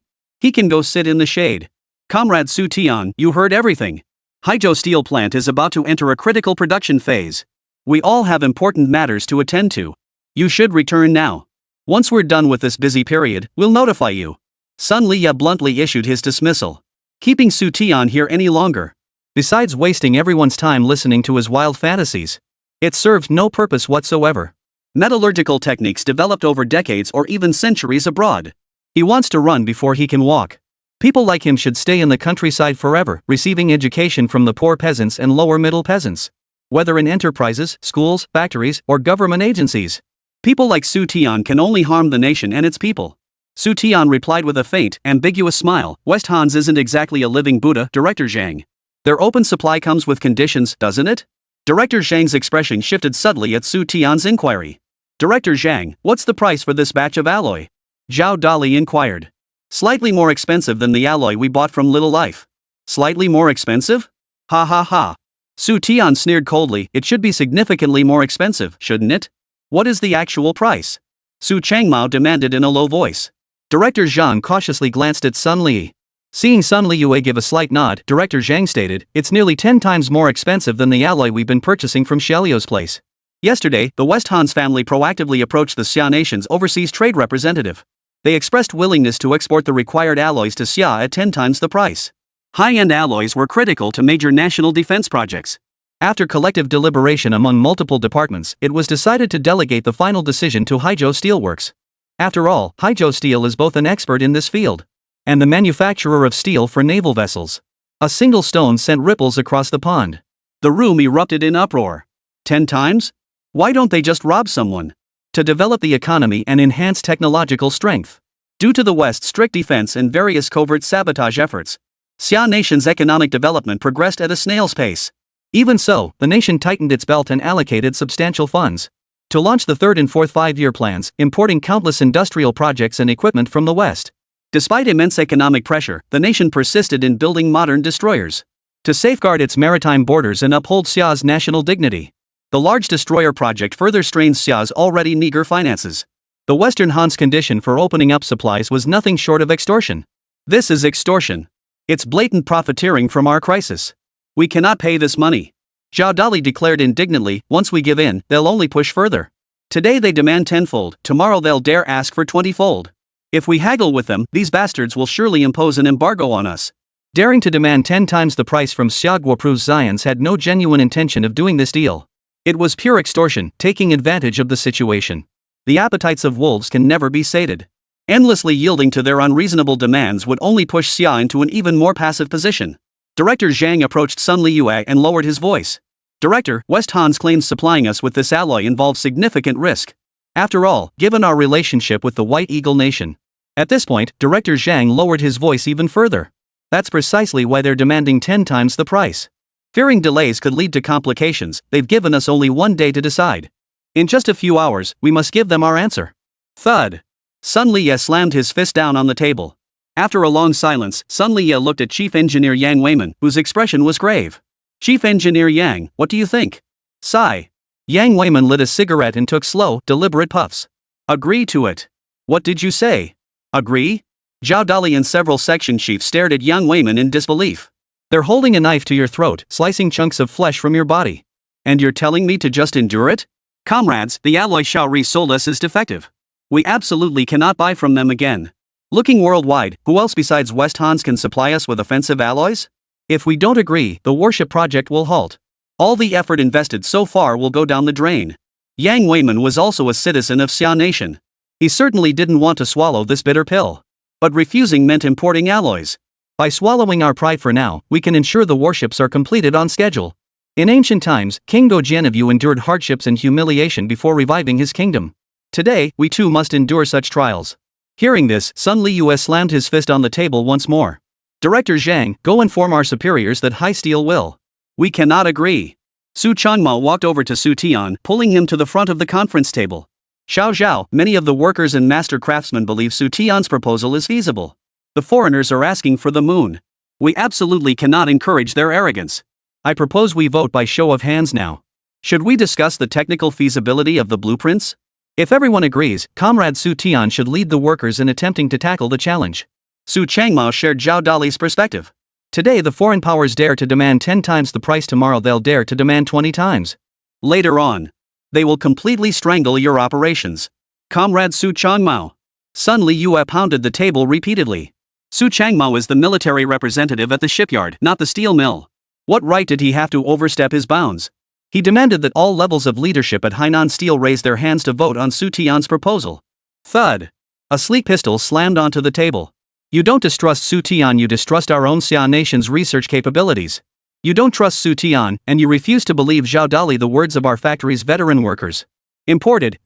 he can go sit in the shade. Comrade Xu Tian, you heard everything. Haizhou Steel Plant is about to enter a critical production phase. We all have important matters to attend to. You should return now. Once we're done with this busy period, we'll notify you. Sun Liya bluntly issued his dismissal. Keeping Xu Tian here any longer. Besides wasting everyone's time listening to his wild fantasies. It served no purpose whatsoever. Metallurgical techniques developed over decades or even centuries abroad. He wants to run before he can walk. People like him should stay in the countryside forever, receiving education from the poor peasants and lower middle peasants. Whether in enterprises, schools, factories, or government agencies. People like Xu Tian can only harm the nation and its people. Xu Tian replied with a faint, ambiguous smile, West Han's isn't exactly a living Buddha, Director Zhang. Their open supply comes with conditions, doesn't it? Director Zhang's expression shifted subtly at Xu Tian's inquiry. Director Zhang, what's the price for this batch of alloy? Zhao Dali inquired. Slightly more expensive than the alloy we bought from Little Life. Slightly more expensive? Ha ha ha. Xu Tian sneered coldly, it should be significantly more expensive, shouldn't it? What is the actual price? Su Changmao demanded in a low voice. Director Zhang cautiously glanced at Sun Li. Seeing Sun Liyue give a slight nod, Director Zhang stated, it's nearly 10 times more expensive than the alloy we've been purchasing from Xiaoliu's place. Yesterday, the West Han's family proactively approached the Xia nation's overseas trade representative. They expressed willingness to export the required alloys to Xia at 10 times the price. High-end alloys were critical to major national defense projects. After collective deliberation among multiple departments, it was decided to delegate the final decision to Haizhou Steelworks. After all, Haizhou Steel is both an expert in this field. and the manufacturer of steel for naval vessels. A single stone sent ripples across the pond. The room erupted in uproar. 10 times? Why don't they just rob someone? To develop the economy and enhance technological strength. Due to the West's strict defense and various covert sabotage efforts, Xia Nation's economic development progressed at a snail's pace. Even so, the nation tightened its belt and allocated substantial funds to launch the third and fourth five-year plans, importing countless industrial projects and equipment from the West. Despite immense economic pressure, the nation persisted in building modern destroyers to safeguard its maritime borders and uphold Xia's national dignity. The large destroyer project further strained Xia's already meager finances. The Western Han's condition for opening up supplies was nothing short of extortion. This is extortion. It's blatant profiteering from our crisis. We cannot pay this money. Zhao Dali declared indignantly, once we give in, they'll only push further. Today they demand tenfold, tomorrow they'll dare ask for 20-fold. If we haggle with them, these bastards will surely impose an embargo on us. Daring to demand 10 times the price from Xia Guopu's Xians had no genuine intention of doing this deal. It was pure extortion, taking advantage of the situation. The appetites of wolves can never be sated. Endlessly yielding to their unreasonable demands would only push Xia into an even more passive position. Director Zhang approached Sun Liyue and lowered his voice. Director, West Han's claims supplying us with this alloy involves significant risk. After all, given our relationship with the White Eagle Nation. At this point, Director Zhang lowered his voice even further. That's precisely why they're demanding 10 times the price. Fearing delays could lead to complications, they've given us only 1 day to decide. In just a few hours, we must give them our answer. Thud. Sun Liye slammed his fist down on the table. After a long silence, Sun Liye looked at Chief Engineer Yang Weiman, whose expression was grave. Chief Engineer Yang, what do you think? Sigh. Yang Weiman lit a cigarette and took slow, deliberate puffs. Agree to it. What did you say? Agree? Zhao Dali and several section chiefs stared at Yang Weiman in disbelief. They're holding a knife to your throat, slicing chunks of flesh from your body. And you're telling me to just endure it? Comrades, the alloy Shaori sold us is defective. We absolutely cannot buy from them again. Looking worldwide, who else besides West Han's can supply us with offensive alloys? If we don't agree, the warship project will halt. All the effort invested so far will go down the drain. Yang Weiman was also a citizen of Xia Nation. He certainly didn't want to swallow this bitter pill. But refusing meant importing alloys. By swallowing our pride for now, we can ensure the warships are completed on schedule. In ancient times, King Gouged of Yu endured hardships and humiliation before reviving his kingdom. Today, we too must endure such trials. Hearing this, Sun Liyue slammed his fist on the table once more. Director Zhang, go inform our superiors that High Steel will. We cannot agree. Su Changmao walked over to Xu Tian, pulling him to the front of the conference table. Xiao Zhao, many of the workers and master craftsmen believe Xu Tian's proposal is feasible. The foreigners are asking for the moon. We absolutely cannot encourage their arrogance. I propose we vote by show of hands now. Should we discuss the technical feasibility of the blueprints? If everyone agrees, Comrade Xu Tian should lead the workers in attempting to tackle the challenge. Su Changmao shared Zhao Dali's perspective. Today the foreign powers dare to demand 10 times the price, tomorrow they'll dare to demand 20 times. Later on, they will completely strangle your operations. Comrade Su Changmao. Sun Liyue pounded the table repeatedly. Su Changmao is the military representative at the shipyard, not the steel mill. What right did he have to overstep his bounds? He demanded that all levels of leadership at Hainan Steel raise their hands to vote on Xu Tian's proposal. Thud. A sleek pistol slammed onto the table. You don't distrust Xu Tian, you distrust our own Xia Nation's research capabilities. You don't trust Xu Tian, and you refuse to believe Zhao Dali, the words of our factory's veteran workers. Imported,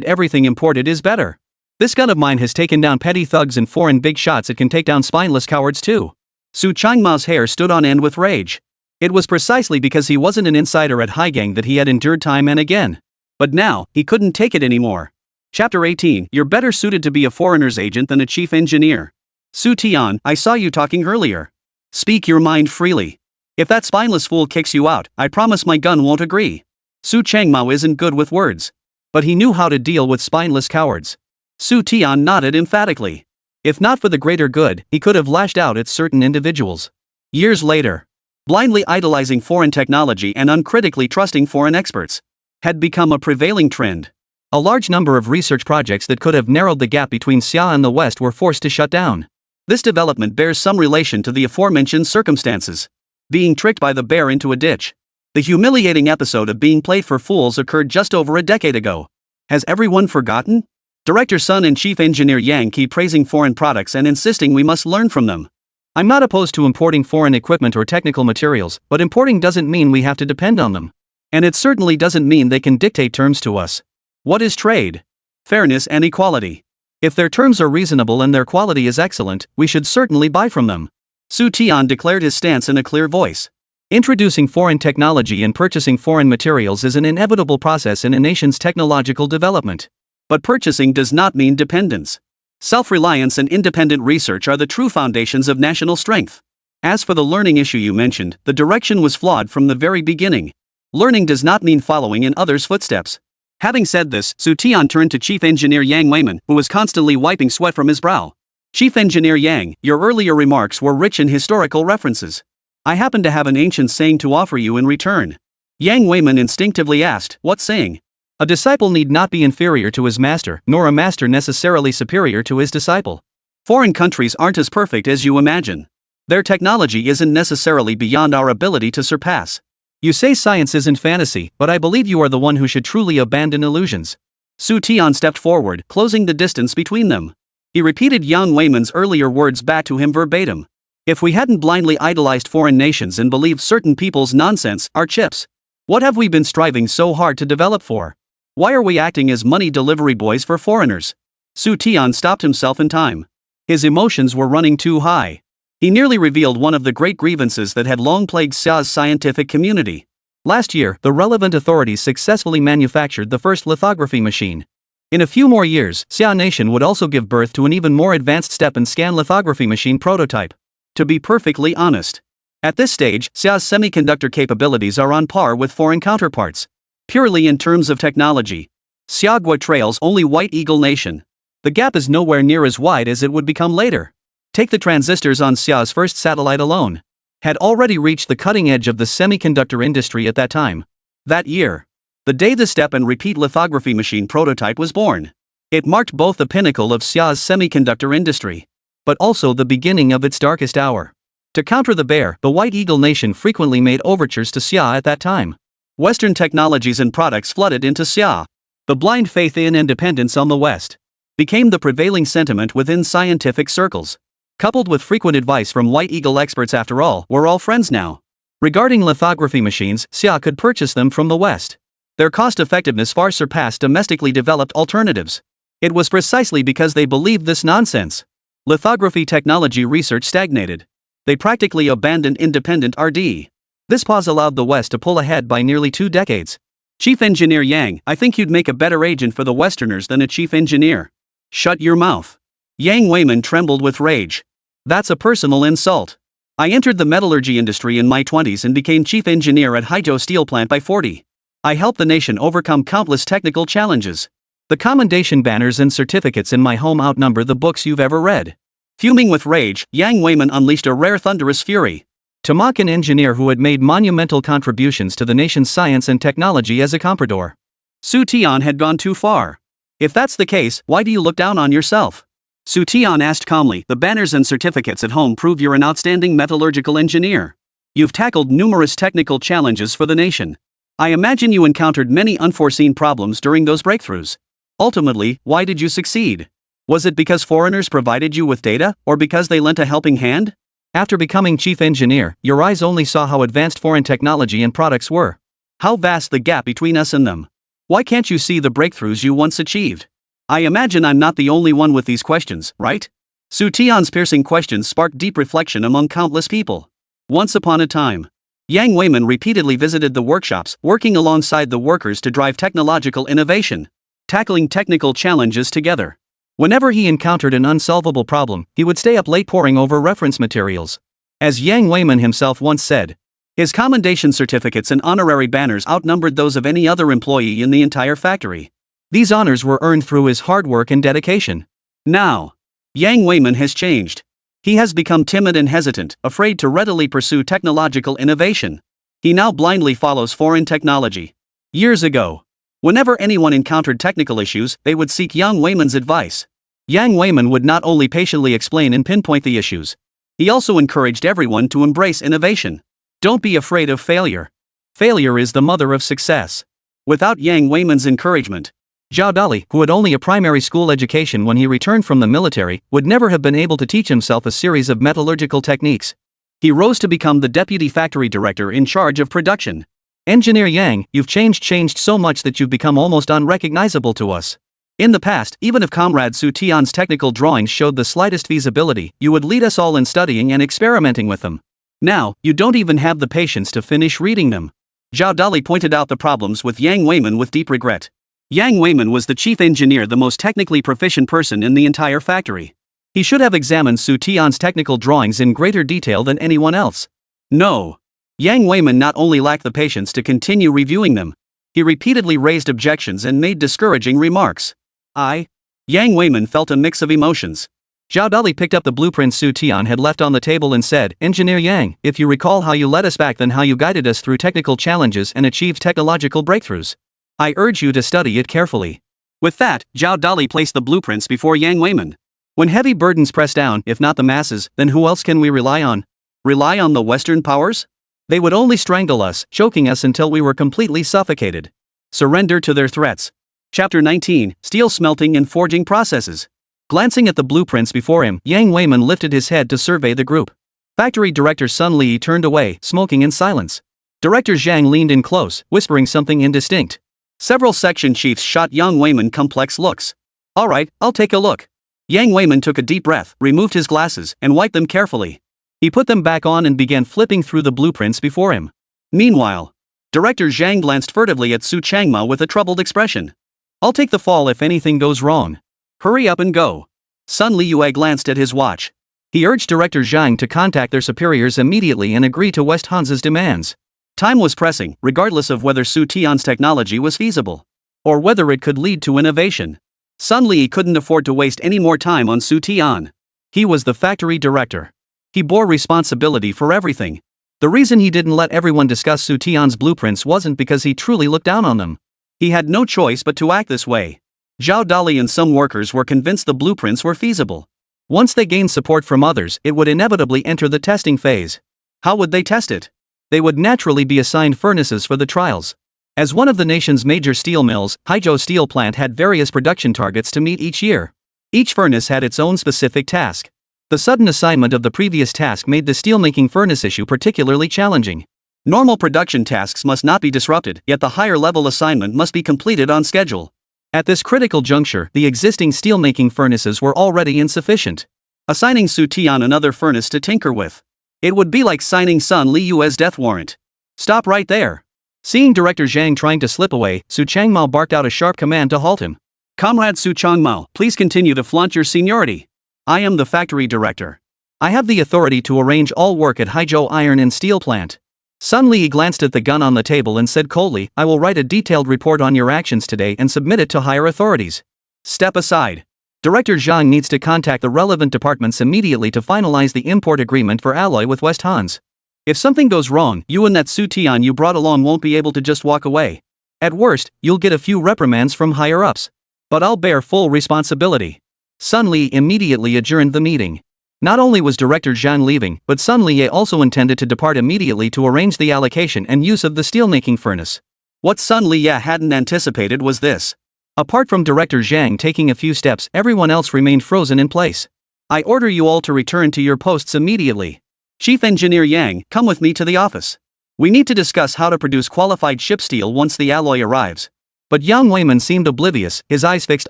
everything imported is better. This gun of mine has taken down petty thugs and foreign big shots, it can take down spineless cowards too. Su Changmao's hair stood on end with rage. It was precisely because he wasn't an insider at Haigang that he had endured time and again. But now, he couldn't take it anymore. Chapter 18, you're better suited to be a foreigner's agent than a chief engineer. Xu Tian, I saw you talking earlier. Speak your mind freely. If that spineless fool kicks you out, I promise my gun won't agree. Su Changmao isn't good with words. But he knew how to deal with spineless cowards. Xu Tian nodded emphatically. If not for the greater good, he could have lashed out at certain individuals. Years later, blindly idolizing foreign technology and uncritically trusting foreign experts had become a prevailing trend. A large number of research projects that could have narrowed the gap between Xia and the West were forced to shut down. This development bears some relation to the aforementioned circumstances. Being tricked by the bear into a ditch. The humiliating episode of being played for fools occurred just over a decade ago. Has everyone forgotten? Director Sun and Chief Engineer Yang keep praising foreign products and insisting we must learn from them. I'm not opposed to importing foreign equipment or technical materials, but importing doesn't mean we have to depend on them. And it certainly doesn't mean they can dictate terms to us. What is trade? Fairness and equality. If their terms are reasonable and their quality is excellent, we should certainly buy from them. Xu Tian declared his stance in a clear voice. Introducing foreign technology and purchasing foreign materials is an inevitable process in a nation's technological development. But purchasing does not mean dependence. Self-reliance and independent research are the true foundations of national strength. As for the learning issue you mentioned, the direction was flawed from the very beginning. Learning does not mean following in others' footsteps. Having said this, Xu Tian turned to Chief Engineer Yang Weiman, who was constantly wiping sweat from his brow. Chief Engineer Yang, your earlier remarks were rich in historical references. I happen to have an ancient saying to offer you in return. Yang Weiman instinctively asked, what saying? A disciple need not be inferior to his master, nor a master necessarily superior to his disciple. Foreign countries aren't as perfect as you imagine. Their technology isn't necessarily beyond our ability to surpass. You say science isn't fantasy, but I believe you are the one who should truly abandon illusions. Xu Tian stepped forward, closing the distance between them. He repeated Yang Weiman's earlier words back to him verbatim. If we hadn't blindly idolized foreign nations and believed certain people's nonsense, our chips, what have we been striving so hard to develop for? Why are we acting as money delivery boys for foreigners? Xu Tian stopped himself in time. His emotions were running too high. He nearly revealed one of the great grievances that had long plagued Xia's scientific community. Last year, the relevant authorities successfully manufactured the first lithography machine. In a few more years, Xia Nation would also give birth to an even more advanced step and scan lithography machine prototype. To be perfectly honest, at this stage, Xia's semiconductor capabilities are on par with foreign counterparts. Purely in terms of technology, Xiagua trails only White Eagle Nation. The gap is nowhere near as wide as it would become later. Take the transistors on Xia's first satellite alone. Had already reached the cutting edge of the semiconductor industry at that time. That year, the day the step and repeat lithography machine prototype was born. It marked both the pinnacle of Xia's semiconductor industry, but also the beginning of its darkest hour. To counter the bear, the White Eagle Nation frequently made overtures to Xia at that time. Western technologies and products flooded into Xia. The blind faith in and dependence on the West became the prevailing sentiment within scientific circles. Coupled with frequent advice from White Eagle experts, after all, we're all friends now. Regarding lithography machines, Xia could purchase them from the West. Their cost-effectiveness far surpassed domestically developed alternatives. It was precisely because they believed this nonsense. Lithography technology research stagnated. They practically abandoned independent R&D. This pause allowed the West to pull ahead by nearly 2 decades. Chief Engineer Yang, I think you'd make a better agent for the Westerners than a chief engineer. Shut your mouth. Yang Weiman trembled with rage. That's a personal insult. I entered the metallurgy industry in my 20s and became chief engineer at Haizhou steel plant by 40. I helped the nation overcome countless technical challenges. The commendation banners and certificates in my home outnumber the books you've ever read. Fuming with rage, Yang Weiman unleashed a rare thunderous fury. To mock an engineer who had made monumental contributions to the nation's science and technology as a comprador. Xu Tian had gone too far. If that's the case, why do you look down on yourself? Xu Tian asked calmly, the banners and certificates at home prove you're an outstanding metallurgical engineer. You've tackled numerous technical challenges for the nation. I imagine you encountered many unforeseen problems during those breakthroughs. Ultimately, why did you succeed? Was it because foreigners provided you with data, or because they lent a helping hand? After becoming chief engineer, your eyes only saw how advanced foreign technology and products were. How vast the gap between us and them. Why can't you see the breakthroughs you once achieved? I imagine I'm not the only one with these questions, right? Xu Tian's piercing questions sparked deep reflection among countless people. Once upon a time, Yang Weiman repeatedly visited the workshops, working alongside the workers to drive technological innovation, tackling technical challenges together. Whenever he encountered an unsolvable problem, he would stay up late poring over reference materials. As Yang Weiman himself once said, his commendation certificates and honorary banners outnumbered those of any other employee in the entire factory. These honors were earned through his hard work and dedication. Now, Yang Weiman has changed. He has become timid and hesitant, afraid to readily pursue technological innovation. He now blindly follows foreign technology. Years ago, whenever anyone encountered technical issues, they would seek Yang Weiman's advice. Yang Weiman would not only patiently explain and pinpoint the issues, he also encouraged everyone to embrace innovation. Don't be afraid of failure. Failure is the mother of success. Without Yang Weiman's encouragement, Zhao Dali, who had only a primary school education when he returned from the military, would never have been able to teach himself a series of metallurgical techniques. He rose to become the deputy factory director in charge of production. Engineer Yang, you've changed so much that you've become almost unrecognizable to us. In the past, even if Comrade Xu Tian's technical drawings showed the slightest feasibility, you would lead us all in studying and experimenting with them. Now, you don't even have the patience to finish reading them. Zhao Dali pointed out the problems with Yang Weiman with deep regret. Yang Weiman was the chief engineer, the most technically proficient person in the entire factory. He should have examined Xu Tian's technical drawings in greater detail than anyone else. No. Yang Weiman not only lacked the patience to continue reviewing them, he repeatedly raised objections and made discouraging remarks. Yang Weiman felt a mix of emotions. Zhao Dali picked up the blueprint Xu Tian had left on the table and said, Engineer Yang, if you recall how you led us back then, how you guided us through technical challenges and achieved technological breakthroughs, I urge you to study it carefully. With that, Zhao Dali placed the blueprints before Yang Weiman. When heavy burdens press down, if not the masses, then who else can we rely on? Rely on the Western powers? They would only strangle us, choking us until we were completely suffocated. Surrender to their threats. Chapter 19, Steel Smelting and Forging Processes. Glancing at the blueprints before him, Yang Weiman lifted his head to survey the group. Factory director Sun Li turned away, smoking in silence. Director Zhang leaned in close, whispering something indistinct. Several section chiefs shot Yang Weiman complex looks. Alright, I'll take a look. Yang Weiman took a deep breath, removed his glasses, and wiped them carefully. He put them back on and began flipping through the blueprints before him. Meanwhile, Director Zhang glanced furtively at Su Changmao with a troubled expression. I'll take the fall if anything goes wrong. Hurry up and go. Sun Liyue glanced at his watch. He urged Director Zhang to contact their superiors immediately and agree to West Hansa's demands. Time was pressing, regardless of whether Xu Tian's technology was feasible, or whether it could lead to innovation. Sun Li couldn't afford to waste any more time on Xu Tian. He was the factory director. He bore responsibility for everything. The reason he didn't let everyone discuss Xu Tian's blueprints wasn't because he truly looked down on them. He had no choice but to act this way. Zhao Dali and some workers were convinced the blueprints were feasible. Once they gained support from others, it would inevitably enter the testing phase. How would they test it? They would naturally be assigned furnaces for the trials. As one of the nation's major steel mills, Haizhou steel plant had various production targets to meet each year. Each furnace had its own specific task. The sudden assignment of the previous task made the steelmaking furnace issue particularly challenging. Normal production tasks must not be disrupted, yet the higher level assignment must be completed on schedule. At this critical juncture, the existing steelmaking furnaces were already insufficient. Assigning Xu Tian another furnace to tinker with, it would be like signing Sun Liyue's death warrant. Stop right there. Seeing Director Zhang trying to slip away, Su Changmao barked out a sharp command to halt him. Comrade Su Changmao, please continue to flaunt your seniority. I am the factory director. I have the authority to arrange all work at Haizhou Iron and Steel Plant. Sun Li glanced at the gun on the table and said coldly, I will write a detailed report on your actions today and submit it to higher authorities. Step aside. Director Zhang needs to contact the relevant departments immediately to finalize the import agreement for alloy with West Hans. If something goes wrong, you and that Xu Tian you brought along won't be able to just walk away. At worst, you'll get a few reprimands from higher-ups. But I'll bear full responsibility. Sun Li immediately adjourned the meeting. Not only was Director Zhang leaving, but Sun Li also intended to depart immediately to arrange the allocation and use of the steelmaking furnace. What Sun Li hadn't anticipated was this. Apart from Director Zhang taking a few steps, everyone else remained frozen in place. I order you all to return to your posts immediately. Chief Engineer Yang, come with me to the office. We need to discuss how to produce qualified ship steel once the alloy arrives. But Yang Weiman seemed oblivious, his eyes fixed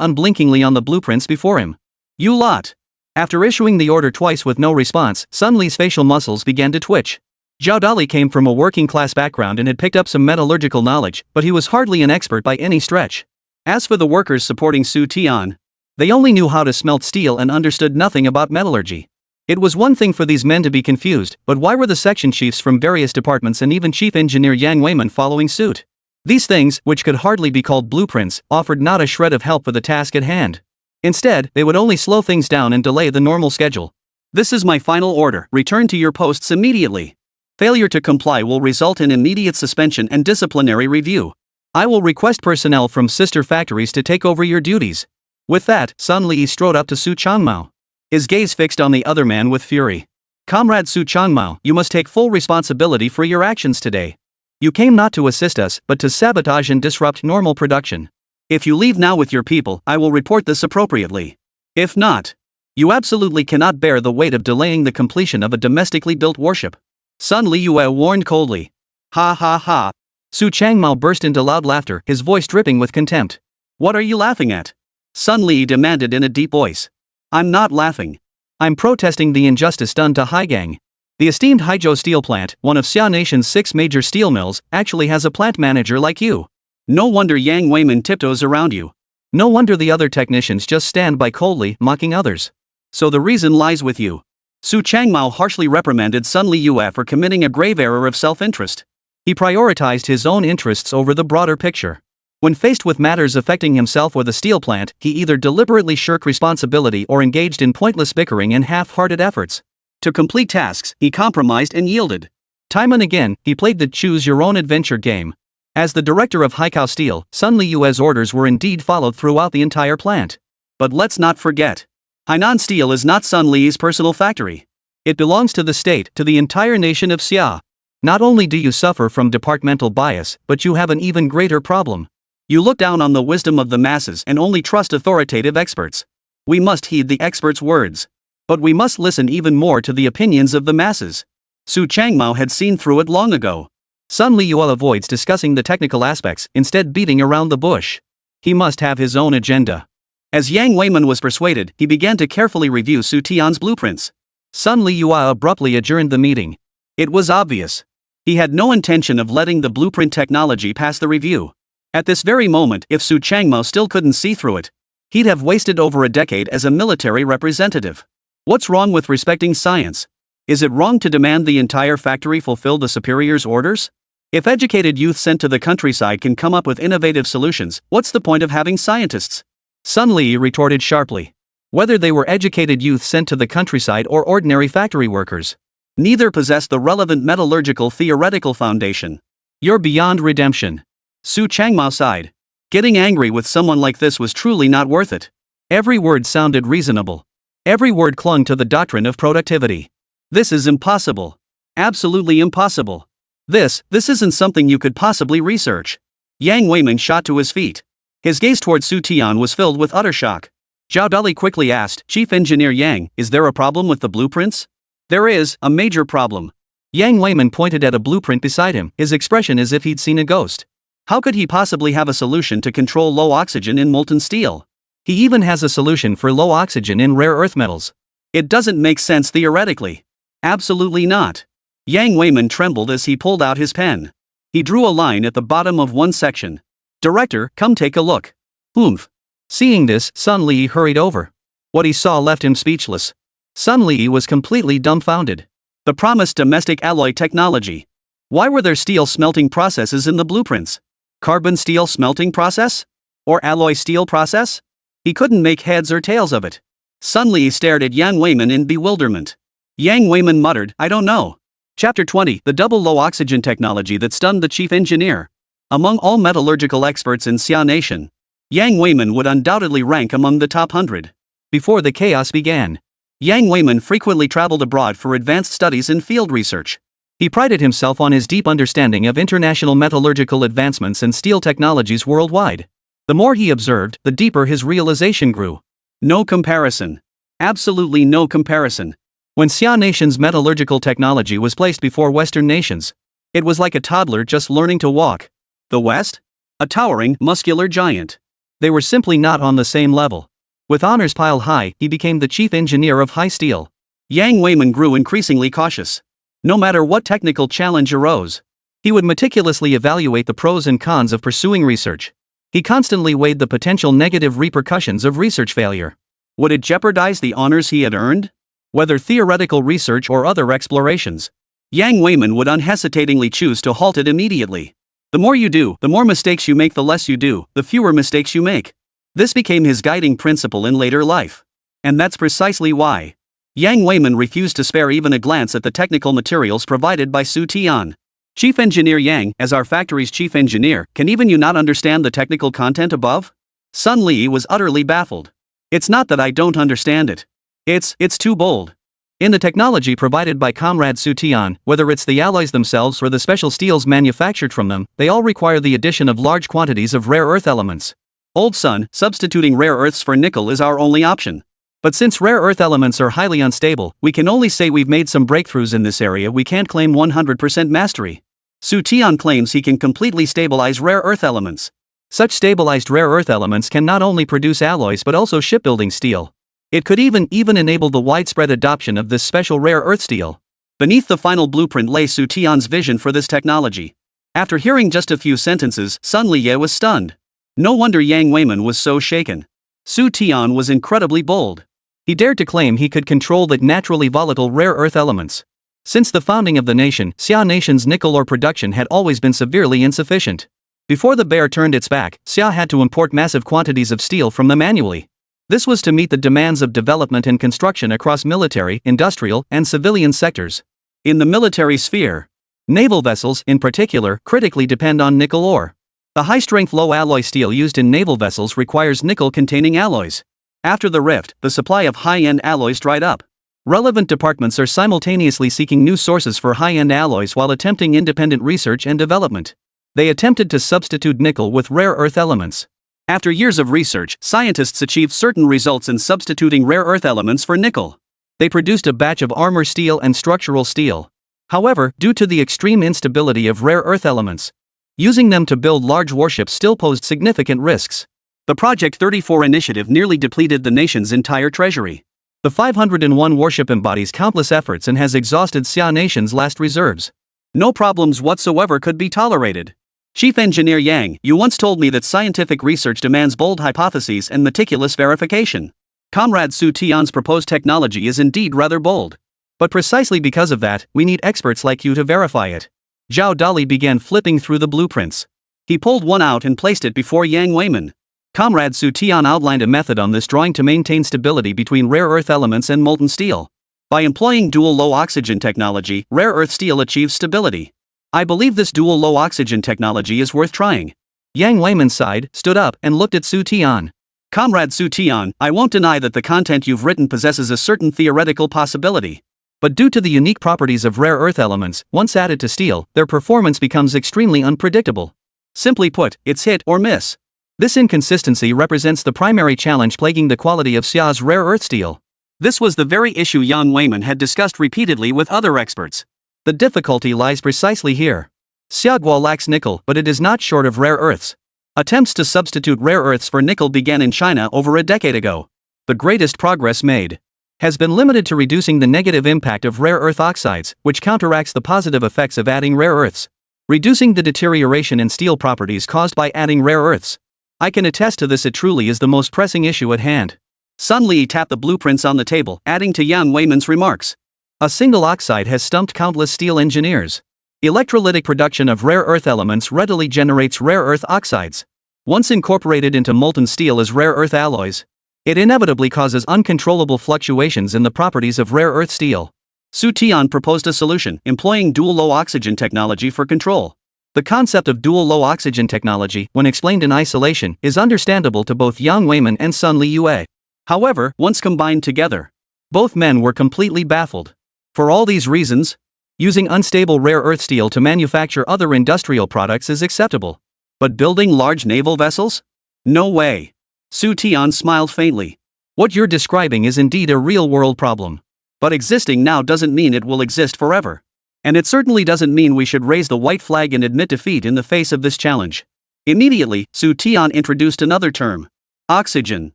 unblinkingly on the blueprints before him. You lot. After issuing the order twice with no response, Sun Li's facial muscles began to twitch. Zhao Dali came from a working-class background and had picked up some metallurgical knowledge, but he was hardly an expert by any stretch. As for the workers supporting Xu Tian, they only knew how to smelt steel and understood nothing about metallurgy. It was one thing for these men to be confused, but why were the section chiefs from various departments and even Chief Engineer Yang Weiman following suit? These things, which could hardly be called blueprints, offered not a shred of help for the task at hand. Instead, they would only slow things down and delay the normal schedule. This is my final order, return to your posts immediately. Failure to comply will result in immediate suspension and disciplinary review. I will request personnel from sister factories to take over your duties. With that, Sun Li strode up to Su Changmao. His gaze fixed on the other man with fury. Comrade Su Changmao, you must take full responsibility for your actions today. You came not to assist us, but to sabotage and disrupt normal production. If you leave now with your people, I will report this appropriately. If not, you absolutely cannot bear the weight of delaying the completion of a domestically built warship. Sun Liyue warned coldly. Ha ha ha. Su Changmao burst into loud laughter, his voice dripping with contempt. What are you laughing at? Sun Li demanded in a deep voice. I'm not laughing. I'm protesting the injustice done to Haigang. The esteemed Haizhou steel plant, one of Xia Nation's 6 major steel mills, actually has a plant manager like you. No wonder Yang Weiman tiptoes around you. No wonder the other technicians just stand by coldly, mocking others. So the reason lies with you. Su Changmao harshly reprimanded Sun Liyue for committing a grave error of self-interest. He prioritized his own interests over the broader picture. When faced with matters affecting himself or the steel plant, he either deliberately shirked responsibility or engaged in pointless bickering and half-hearted efforts. To complete tasks, he compromised and yielded. Time and again, he played the choose-your-own-adventure game. As the director of Haizhou Steel, Sun Liyue's orders were indeed followed throughout the entire plant. But let's not forget. Hainan Steel is not Sun Li's personal factory. It belongs to the state, to the entire nation of Xia. Not only do you suffer from departmental bias, but you have an even greater problem. You look down on the wisdom of the masses and only trust authoritative experts. We must heed the experts' words. But we must listen even more to the opinions of the masses. Su Changmao had seen through it long ago. Sun Liyue avoids discussing the technical aspects, instead beating around the bush. He must have his own agenda. As Yang Weiman was persuaded, he began to carefully review Xu Tian's blueprints. Sun Liyue abruptly adjourned the meeting. It was obvious. He had no intention of letting the blueprint technology pass the review. At this very moment, if Su Changmao still couldn't see through it, he'd have wasted over a decade as a military representative. What's wrong with respecting science? Is it wrong to demand the entire factory fulfill the superior's orders? If educated youth sent to the countryside can come up with innovative solutions, what's the point of having scientists? Sun Li retorted sharply. Whether they were educated youth sent to the countryside or ordinary factory workers, neither possessed the relevant metallurgical theoretical foundation. You're beyond redemption. Su Changmao sighed. Getting angry with someone like this was truly not worth it. Every word sounded reasonable. Every word clung to the doctrine of productivity. This is impossible. Absolutely impossible. This isn't something you could possibly research. Yang Weiman shot to his feet. His gaze toward Xu Tian was filled with utter shock. Zhao Dali quickly asked, Chief Engineer Yang, is there a problem with the blueprints? There is, a major problem. Yang Weiman pointed at a blueprint beside him, his expression as if he'd seen a ghost. How could he possibly have a solution to control low oxygen in molten steel? He even has a solution for low oxygen in rare earth metals. It doesn't make sense theoretically. Absolutely not. Yang Weiman trembled as he pulled out his pen. He drew a line at the bottom of one section. Director, come take a look. Oomph. Seeing this, Sun Li hurried over. What he saw left him speechless. Sun Li was completely dumbfounded. The promised domestic alloy technology. Why were there steel smelting processes in the blueprints? Carbon steel smelting process? Or alloy steel process? He couldn't make heads or tails of it. Sun Li stared at Yang Weiman in bewilderment. Yang Weiman muttered, I don't know. Chapter 20, the double low oxygen technology that stunned the chief engineer. Among all metallurgical experts in Xia Nation, Yang Weiman would undoubtedly rank among the top 100. Before the chaos began, Yang Weiman frequently traveled abroad for advanced studies and field research. He prided himself on his deep understanding of international metallurgical advancements and steel technologies worldwide. The more he observed, the deeper his realization grew. No comparison. Absolutely no comparison. When Xia Nation's metallurgical technology was placed before Western nations, it was like a toddler just learning to walk. The West? A towering, muscular giant. They were simply not on the same level. With honors piled high, he became the chief engineer of High Steel. Yang Weiman grew increasingly cautious. No matter what technical challenge arose, he would meticulously evaluate the pros and cons of pursuing research. He constantly weighed the potential negative repercussions of research failure. Would it jeopardize the honors he had earned? Whether theoretical research or other explorations, Yang Weiman would unhesitatingly choose to halt it immediately. The more you do, the more mistakes you make, the less you do, the fewer mistakes you make. This became his guiding principle in later life. And that's precisely why Yang Weiman refused to spare even a glance at the technical materials provided by Xu Tian. Chief Engineer Yang, as our factory's chief engineer, can even you not understand the technical content above? Sun Li was utterly baffled. It's not that I don't understand it. It's too bold. In the technology provided by Comrade Xu Tian, whether it's the alloys themselves or the special steels manufactured from them, they all require the addition of large quantities of rare earth elements. Old son, substituting rare earths for nickel is our only option. But since rare earth elements are highly unstable, we can only say we've made some breakthroughs in this area. We can't claim 100% mastery. Xu Tian claims he can completely stabilize rare earth elements. Such stabilized rare earth elements can not only produce alloys but also shipbuilding steel. It could even enable the widespread adoption of this special rare earth steel. Beneath the final blueprint lay Xu Tian's vision for this technology. After hearing just a few sentences, Sun Liye was stunned. No wonder Yang Weiman was so shaken. Xu Tian was incredibly bold. He dared to claim he could control the naturally volatile rare earth elements. Since the founding of the nation, Xia nation's nickel ore production had always been severely insufficient. Before the bear turned its back, Xia had to import massive quantities of steel from them annually. This was to meet the demands of development and construction across military, industrial, and civilian sectors. In the military sphere, naval vessels, in particular, critically depend on nickel ore. The high-strength low-alloy steel used in naval vessels requires nickel-containing alloys. After the rift, the supply of high-end alloys dried up. Relevant departments are simultaneously seeking new sources for high-end alloys while attempting independent research and development. They attempted to substitute nickel with rare earth elements. After years of research, scientists achieved certain results in substituting rare earth elements for nickel. They produced a batch of armor steel and structural steel. However, due to the extreme instability of rare earth elements, using them to build large warships still posed significant risks. The Project 34 initiative nearly depleted the nation's entire treasury. The 501 warship embodies countless efforts and has exhausted Xia nation's last reserves. No problems whatsoever could be tolerated. Chief Engineer Yang, you once told me that scientific research demands bold hypotheses and meticulous verification. Comrade Xu Tian's proposed technology is indeed rather bold. But precisely because of that, we need experts like you to verify it. Zhao Dali began flipping through the blueprints. He pulled one out and placed it before Yang Weiman. Comrade Xu Tian outlined a method on this drawing to maintain stability between rare earth elements and molten steel. By employing dual low oxygen technology, rare earth steel achieves stability. I believe this dual low oxygen technology is worth trying. Yang Weiman sighed, stood up, and looked at Xu Tian. Comrade Xu Tian, I won't deny that the content you've written possesses a certain theoretical possibility. But due to the unique properties of rare earth elements, once added to steel, their performance becomes extremely unpredictable. Simply put, it's hit or miss. This inconsistency represents the primary challenge plaguing the quality of Xia's rare earth steel. This was the very issue Yang Weiman had discussed repeatedly with other experts. The difficulty lies precisely here. Xiaguo lacks nickel, but it is not short of rare earths. Attempts to substitute rare earths for nickel began in China over a decade ago. The greatest progress made has been limited to reducing the negative impact of rare earth oxides, which counteracts the positive effects of adding rare earths, reducing the deterioration in steel properties caused by adding rare earths. I can attest to this. It truly is the most pressing issue at hand. Sun Li tapped the blueprints on the table, adding to Yang Weiman's remarks. A single oxide has stumped countless steel engineers. Electrolytic production of rare earth elements readily generates rare earth oxides. Once incorporated into molten steel as rare earth alloys, it inevitably causes uncontrollable fluctuations in the properties of rare earth steel. Xu Tian proposed a solution, employing dual low oxygen technology for control. The concept of dual low oxygen technology, when explained in isolation, is understandable to both Yang Weiman and Sun Liyue. However, once combined together, both men were completely baffled. For all these reasons, using unstable rare earth steel to manufacture other industrial products is acceptable. But building large naval vessels? No way. Xu Tian smiled faintly. What you're describing is indeed a real-world problem. But existing now doesn't mean it will exist forever. And it certainly doesn't mean we should raise the white flag and admit defeat in the face of this challenge. Immediately, Xu Tian introduced another term. Oxygen.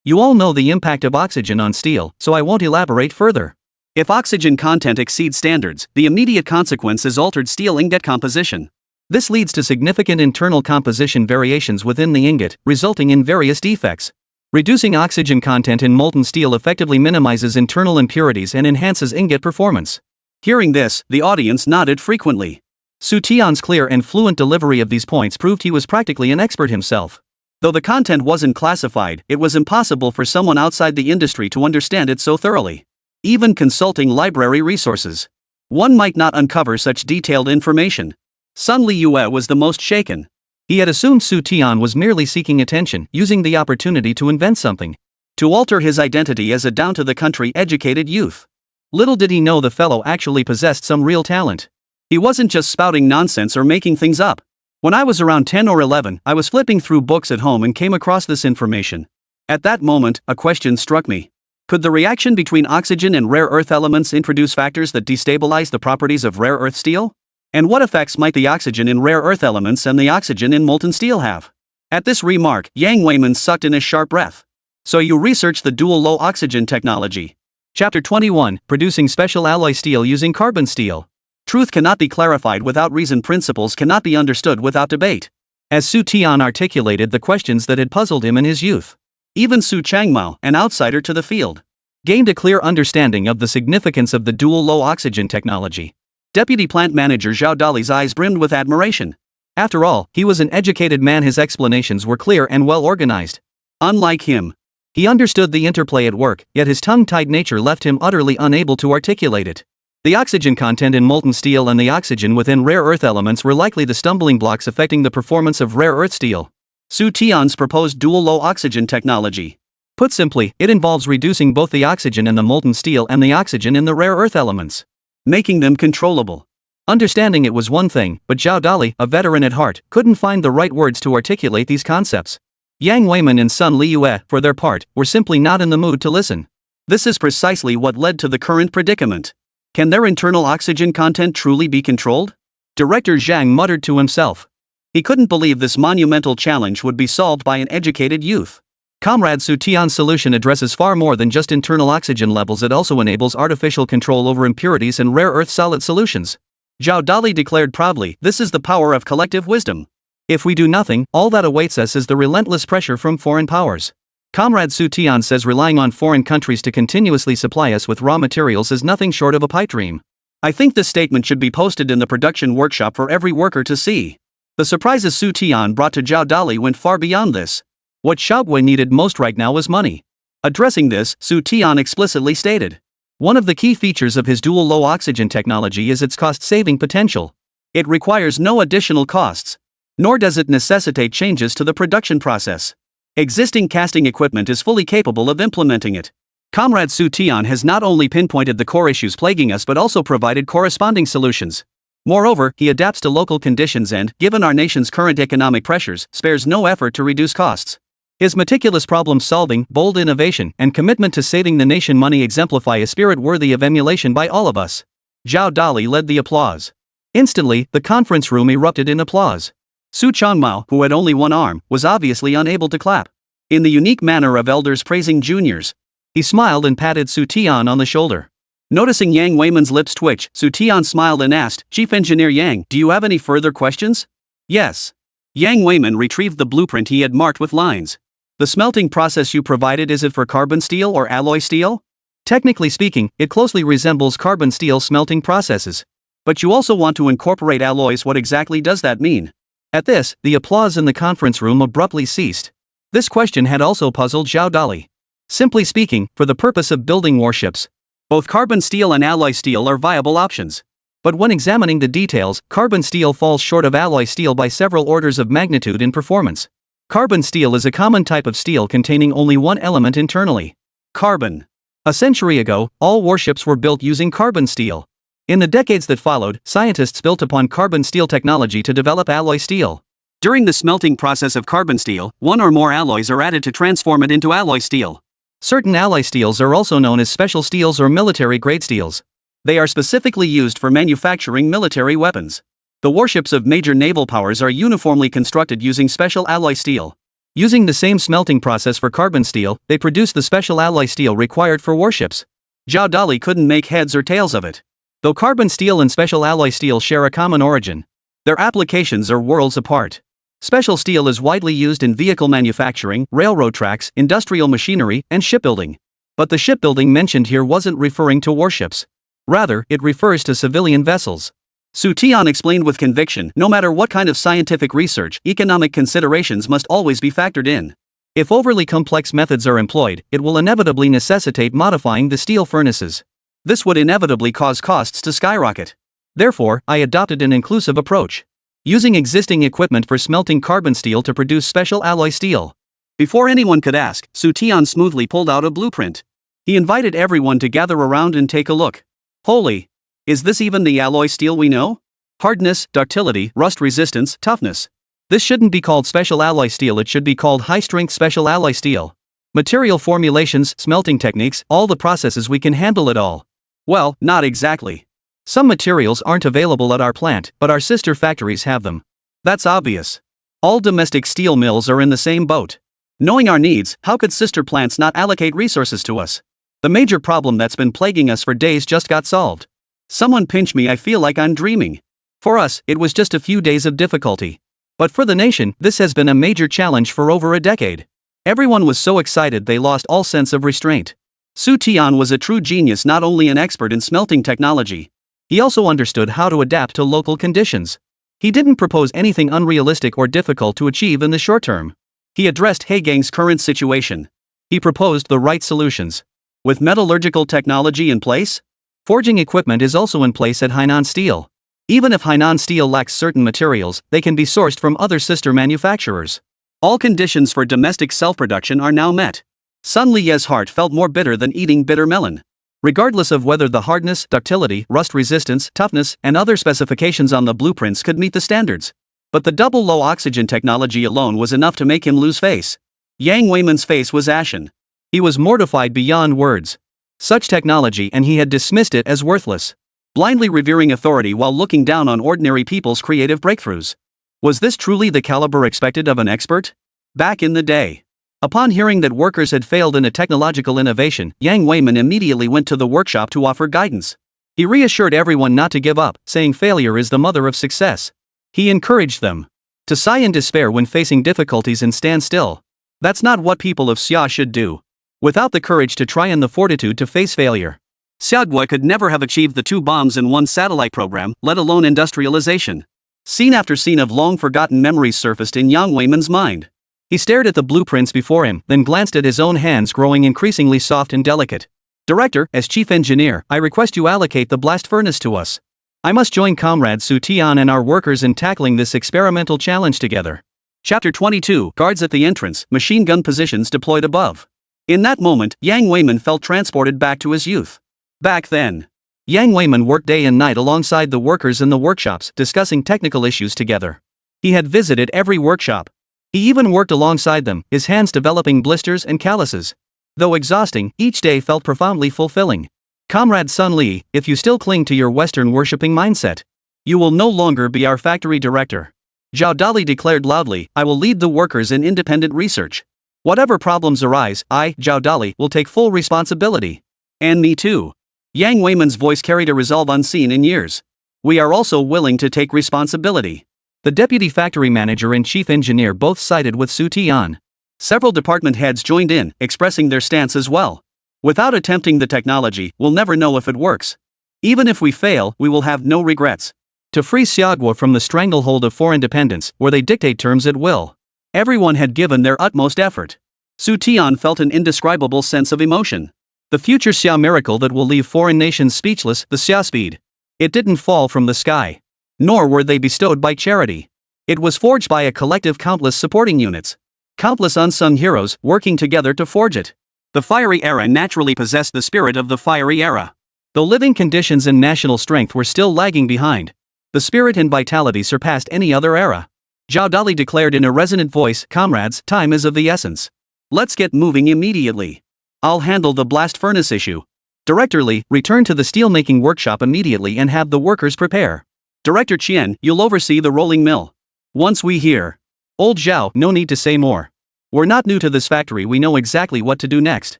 You all know the impact of oxygen on steel, so I won't elaborate further. If oxygen content exceeds standards, the immediate consequence is altered steel ingot composition. This leads to significant internal composition variations within the ingot, resulting in various defects. Reducing oxygen content in molten steel effectively minimizes internal impurities and enhances ingot performance. Hearing this, the audience nodded frequently. Xu Tian's clear and fluent delivery of these points proved he was practically an expert himself. Though the content wasn't classified, it was impossible for someone outside the industry to understand it so thoroughly. Even consulting library resources, one might not uncover such detailed information. Sun Liyue was the most shaken. He had assumed Xu Tian was merely seeking attention, using the opportunity to invent something, to alter his identity as a down-to-the-country educated youth. Little did he know the fellow actually possessed some real talent. He wasn't just spouting nonsense or making things up. When I was around 10 or 11, I was flipping through books at home and came across this information. At that moment, a question struck me. Could the reaction between oxygen and rare earth elements introduce factors that destabilize the properties of rare earth steel? And what effects might the oxygen in rare earth elements and the oxygen in molten steel have? At this remark, Yang Weiman sucked in a sharp breath. So you researched the dual low oxygen technology. Chapter 21, Producing Special Alloy Steel Using Carbon Steel. Truth cannot be clarified without reason, principles cannot be understood without debate. As Xu Tian articulated the questions that had puzzled him in his youth. Even Su Changmao, an outsider to the field, gained a clear understanding of the significance of the dual low oxygen technology. Deputy Plant Manager Zhao Dali's eyes brimmed with admiration. After all, he was an educated man, his explanations were clear and well organized. Unlike him, he understood the interplay at work, yet his tongue-tied nature left him utterly unable to articulate it. The oxygen content in molten steel and the oxygen within rare earth elements were likely the stumbling blocks affecting the performance of rare earth steel. Xu Tian's proposed dual low oxygen technology. Put simply, it involves reducing both the oxygen in the molten steel and the oxygen in the rare earth elements, making them controllable. Understanding it was one thing, but Zhao Dali, a veteran at heart, couldn't find the right words to articulate these concepts. Yang Weiman and Sun Liyue, for their part, were simply not in the mood to listen. This is precisely what led to the current predicament. Can their internal oxygen content truly be controlled? Director Zhang muttered to himself. He couldn't believe this monumental challenge would be solved by an educated youth. Comrade Xu Tian's solution addresses far more than just internal oxygen levels, it also enables artificial control over impurities and rare earth solid solutions. Zhao Dali declared proudly, this is the power of collective wisdom. If we do nothing, all that awaits us is the relentless pressure from foreign powers. Comrade Xu Tian says relying on foreign countries to continuously supply us with raw materials is nothing short of a pipe dream. I think this statement should be posted in the production workshop for every worker to see. The surprises Xu Tian brought to Zhao Dali went far beyond this. What Shaogui needed most right now was money. Addressing this, Xu Tian explicitly stated, one of the key features of his dual low oxygen technology is its cost-saving potential. It requires no additional costs, nor does it necessitate changes to the production process. Existing casting equipment is fully capable of implementing it. Comrade Xu Tian has not only pinpointed the core issues plaguing us but also provided corresponding solutions. Moreover, he adapts to local conditions and, given our nation's current economic pressures, spares no effort to reduce costs. His meticulous problem-solving, bold innovation, and commitment to saving the nation money exemplify a spirit worthy of emulation by all of us. Zhao Dali led the applause. Instantly, the conference room erupted in applause. Su Changmao, who had only one arm, was obviously unable to clap. In the unique manner of elders praising juniors, he smiled and patted Xu Tian on the shoulder. Noticing Yang Weiman's lips twitch, Xu Tian smiled and asked, Chief Engineer Yang, do you have any further questions? Yes. Yang Weiman retrieved the blueprint he had marked with lines. The smelting process you provided, is it for carbon steel or alloy steel? Technically speaking, it closely resembles carbon steel smelting processes. But you also want to incorporate alloys. What exactly does that mean? At this, the applause in the conference room abruptly ceased. This question had also puzzled Zhao Dali. Simply speaking, for the purpose of building warships, both carbon steel and alloy steel are viable options. But when examining the details, carbon steel falls short of alloy steel by several orders of magnitude in performance. Carbon steel is a common type of steel containing only one element internally: carbon. A century ago, all warships were built using carbon steel. In the decades that followed, scientists built upon carbon steel technology to develop alloy steel. During the smelting process of carbon steel, one or more alloys are added to transform it into alloy steel. Certain alloy steels are also known as special steels or military-grade steels. They are specifically used for manufacturing military weapons. The warships of major naval powers are uniformly constructed using special alloy steel. Using the same smelting process for carbon steel, they produce the special alloy steel required for warships. Zhao Dali couldn't make heads or tails of it. Though carbon steel and special alloy steel share a common origin, their applications are worlds apart. Special steel is widely used in vehicle manufacturing, railroad tracks, industrial machinery, and shipbuilding. But the shipbuilding mentioned here wasn't referring to warships. Rather, it refers to civilian vessels. Xu Tian explained with conviction, no matter what kind of scientific research, economic considerations must always be factored in. If overly complex methods are employed, it will inevitably necessitate modifying the steel furnaces. This would inevitably cause costs to skyrocket. Therefore, I adopted an inclusive approach, using existing equipment for smelting carbon steel to produce special alloy steel. Before anyone could ask, Xu Tian smoothly pulled out a blueprint. He invited everyone to gather around and take a look. Holy! Is this even the alloy steel we know? Hardness, ductility, rust resistance, toughness. This shouldn't be called special alloy steel, it should be called high-strength special alloy steel. Material formulations, smelting techniques, all the processes, we can handle it all. Well, not exactly. Some materials aren't available at our plant, but our sister factories have them. That's obvious. All domestic steel mills are in the same boat. Knowing our needs, how could sister plants not allocate resources to us? The major problem that's been plaguing us for days just got solved. Someone pinch me, I feel like I'm dreaming. For us, it was just a few days of difficulty. But for the nation, this has been a major challenge for over a decade. Everyone was so excited they lost all sense of restraint. Xu Tian was a true genius, not only an expert in smelting technology. He also understood how to adapt to local conditions. He didn't propose anything unrealistic or difficult to achieve in the short term. He addressed Haizhou's current situation. He proposed the right solutions. With metallurgical technology in place, forging equipment is also in place at Hainan Steel. Even if Hainan Steel lacks certain materials, they can be sourced from other sister manufacturers. All conditions for domestic self-production are now met. Sun Liye's heart felt more bitter than eating bitter melon. Regardless of whether the hardness, ductility, rust resistance, toughness, and other specifications on the blueprints could meet the standards. But the double low oxygen technology alone was enough to make him lose face. Yang Weiman's face was ashen. He was mortified beyond words. Such technology, and he had dismissed it as worthless. Blindly revering authority while looking down on ordinary people's creative breakthroughs. Was this truly the caliber expected of an expert? Back in the day. Upon hearing that workers had failed in a technological innovation, Yang Weiman immediately went to the workshop to offer guidance. He reassured everyone not to give up, saying failure is the mother of success. He encouraged them to sigh in despair when facing difficulties and stand still. That's not what people of Xia should do. Without the courage to try and the fortitude to face failure, Xiaoguo could never have achieved the 2 bombs in 1 satellite program, let alone industrialization. Scene after scene of long-forgotten memories surfaced in Yang Weiman's mind. He stared at the blueprints before him, then glanced at his own hands growing increasingly soft and delicate. Director, as chief engineer, I request you allocate the blast furnace to us. I must join comrade Xu Tian and our workers in tackling this experimental challenge together. Chapter 22, Guards at the entrance, machine gun positions deployed above. In that moment, Yang Weiman felt transported back to his youth. Back then, Yang Weiman worked day and night alongside the workers in the workshops, discussing technical issues together. He had visited every workshop. He even worked alongside them, his hands developing blisters and calluses. Though exhausting, each day felt profoundly fulfilling. Comrade Sun Li, if you still cling to your Western worshipping mindset, you will no longer be our factory director. Zhao Dali declared loudly, I will lead the workers in independent research. Whatever problems arise, I, Zhao Dali, will take full responsibility. And me too. Yang Weiman's voice carried a resolve unseen in years. We are also willing to take responsibility. The deputy factory manager and chief engineer both sided with Xu Tian. Several department heads joined in, expressing their stance as well. Without attempting the technology, we'll never know if it works. Even if we fail, we will have no regrets. To free Xiaoguo from the stranglehold of foreign dependence, where they dictate terms at will. Everyone had given their utmost effort. Xu Tian felt an indescribable sense of emotion. The future Xia miracle that will leave foreign nations speechless, the Xia speed. It didn't fall from the sky. Nor were they bestowed by charity. It was forged by a collective countless supporting units. Countless unsung heroes working together to forge it. The fiery era naturally possessed the spirit of the fiery era. Though living conditions and national strength were still lagging behind, the spirit and vitality surpassed any other era. Zhao Dali declared in a resonant voice, comrades, time is of the essence. Let's get moving immediately. I'll handle the blast furnace issue. Director Li, return to the steelmaking workshop immediately and have the workers prepare. Director Qian, you'll oversee the rolling mill. Once we hear Old Zhao, no need to say more. We're not new to this factory, we know exactly what to do next.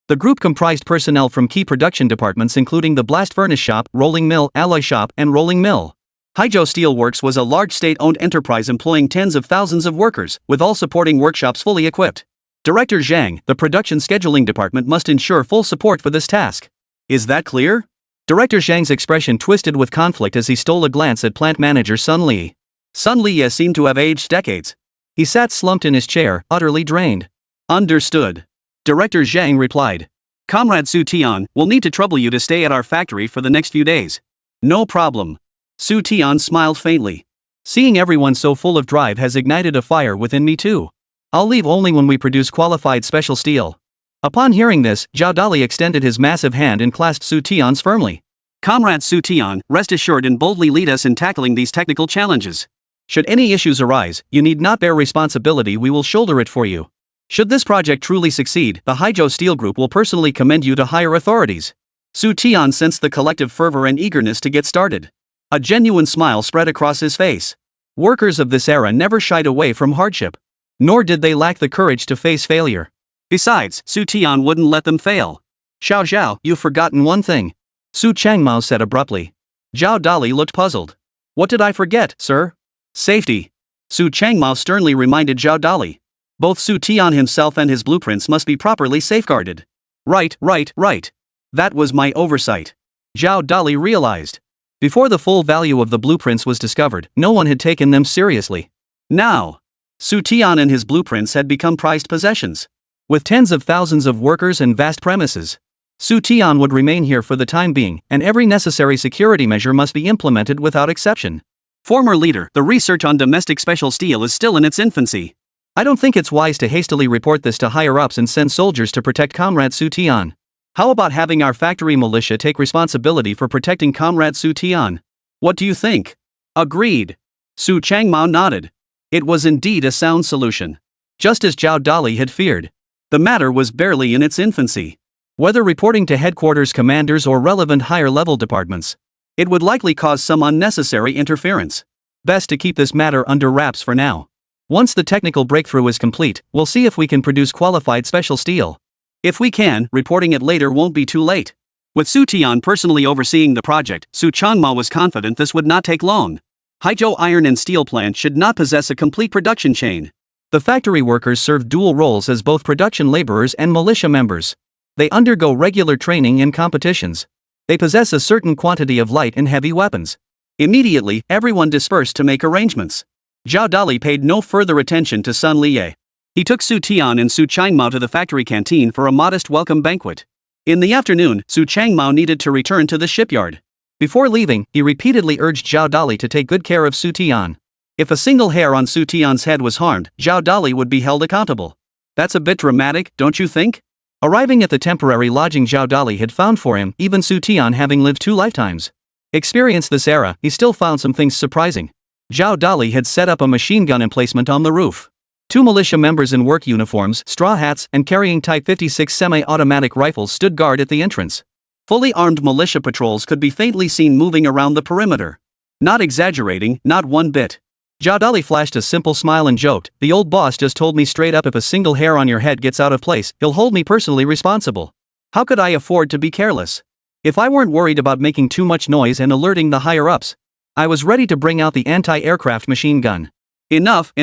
The group comprised personnel from key production departments including the blast furnace shop, rolling mill, alloy shop, and rolling mill. Haizhou Steel Works was a large state-owned enterprise employing tens of thousands of workers, with all supporting workshops fully equipped. Director Zhang, the production scheduling department must ensure full support for this task. Is that clear? Director Zhang's expression twisted with conflict as he stole a glance at plant manager Sun Li. Sun Li seemed to have aged decades. He sat slumped in his chair, utterly drained. Understood. Director Zhang replied. Comrade Xu Tian, we'll need to trouble you to stay at our factory for the next few days. No problem. Xu Tian smiled faintly. Seeing everyone so full of drive has ignited a fire within me too. I'll leave only when we produce qualified special steel. Upon hearing this, Zhao Dali extended his massive hand and clasped Xu Tian's firmly. Comrade Xu Tian, rest assured and boldly lead us in tackling these technical challenges. Should any issues arise, you need not bear responsibility, we will shoulder it for you. Should this project truly succeed, the Haizhou Steel Group will personally commend you to higher authorities. Xu Tian sensed the collective fervor and eagerness to get started. A genuine smile spread across his face. Workers of this era never shied away from hardship. Nor did they lack the courage to face failure. Besides, Xu Tian wouldn't let them fail. Xiao, you've forgotten one thing. Su Changmao said abruptly. Zhao Dali looked puzzled. What did I forget, sir? Safety. Su Changmao sternly reminded Zhao Dali. Both Xu Tian himself and his blueprints must be properly safeguarded. Right. That was my oversight. Zhao Dali realized. Before the full value of the blueprints was discovered, no one had taken them seriously. Now, Xu Tian and his blueprints had become prized possessions. With tens of thousands of workers and vast premises, Xu Tian would remain here for the time being, and every necessary security measure must be implemented without exception. Former leader, the research on domestic special steel is still in its infancy. I don't think it's wise to hastily report this to higher-ups and send soldiers to protect Comrade Xu Tian. How about having our factory militia take responsibility for protecting Comrade Xu Tian? What do you think? Agreed. Su Changmao nodded. It was indeed a sound solution. Just as Zhao Dali had feared. The matter was barely in its infancy. Whether reporting to headquarters commanders or relevant higher-level departments, it would likely cause some unnecessary interference. Best to keep this matter under wraps for now. Once the technical breakthrough is complete, we'll see if we can produce qualified special steel. If we can, reporting it later won't be too late. With Xu Tian personally overseeing the project, Su Changmao was confident this would not take long. Haizhou Iron and Steel Plant should not possess a complete production chain. The factory workers serve dual roles as both production laborers and militia members. They undergo regular training and competitions. They possess a certain quantity of light and heavy weapons. Immediately, everyone dispersed to make arrangements. Zhao Dali paid no further attention to Sun Liye. He took Xu Tian and Su Changmao to the factory canteen for a modest welcome banquet. In the afternoon, Su Changmao needed to return to the shipyard. Before leaving, he repeatedly urged Zhao Dali to take good care of Xu Tian. If a single hair on Xu Tian's head was harmed, Zhao Dali would be held accountable. That's a bit dramatic, don't you think? Arriving at the temporary lodging Zhao Dali had found for him, even Xu Tian having lived 2 lifetimes. Experienced this era, he still found some things surprising. Zhao Dali had set up a machine gun emplacement on the roof. 2 militia members in work uniforms, straw hats, and carrying Type 56 semi-automatic rifles stood guard at the entrance. Fully armed militia patrols could be faintly seen moving around the perimeter. Not exaggerating, not one bit. Zhao Dali flashed a simple smile and joked, "The old boss just told me straight up, if a single hair on your head gets out of place, he'll hold me personally responsible. How could I afford to be careless? If I weren't worried about making too much noise and alerting the higher-ups, I was ready to bring out the anti-aircraft machine gun." Enough.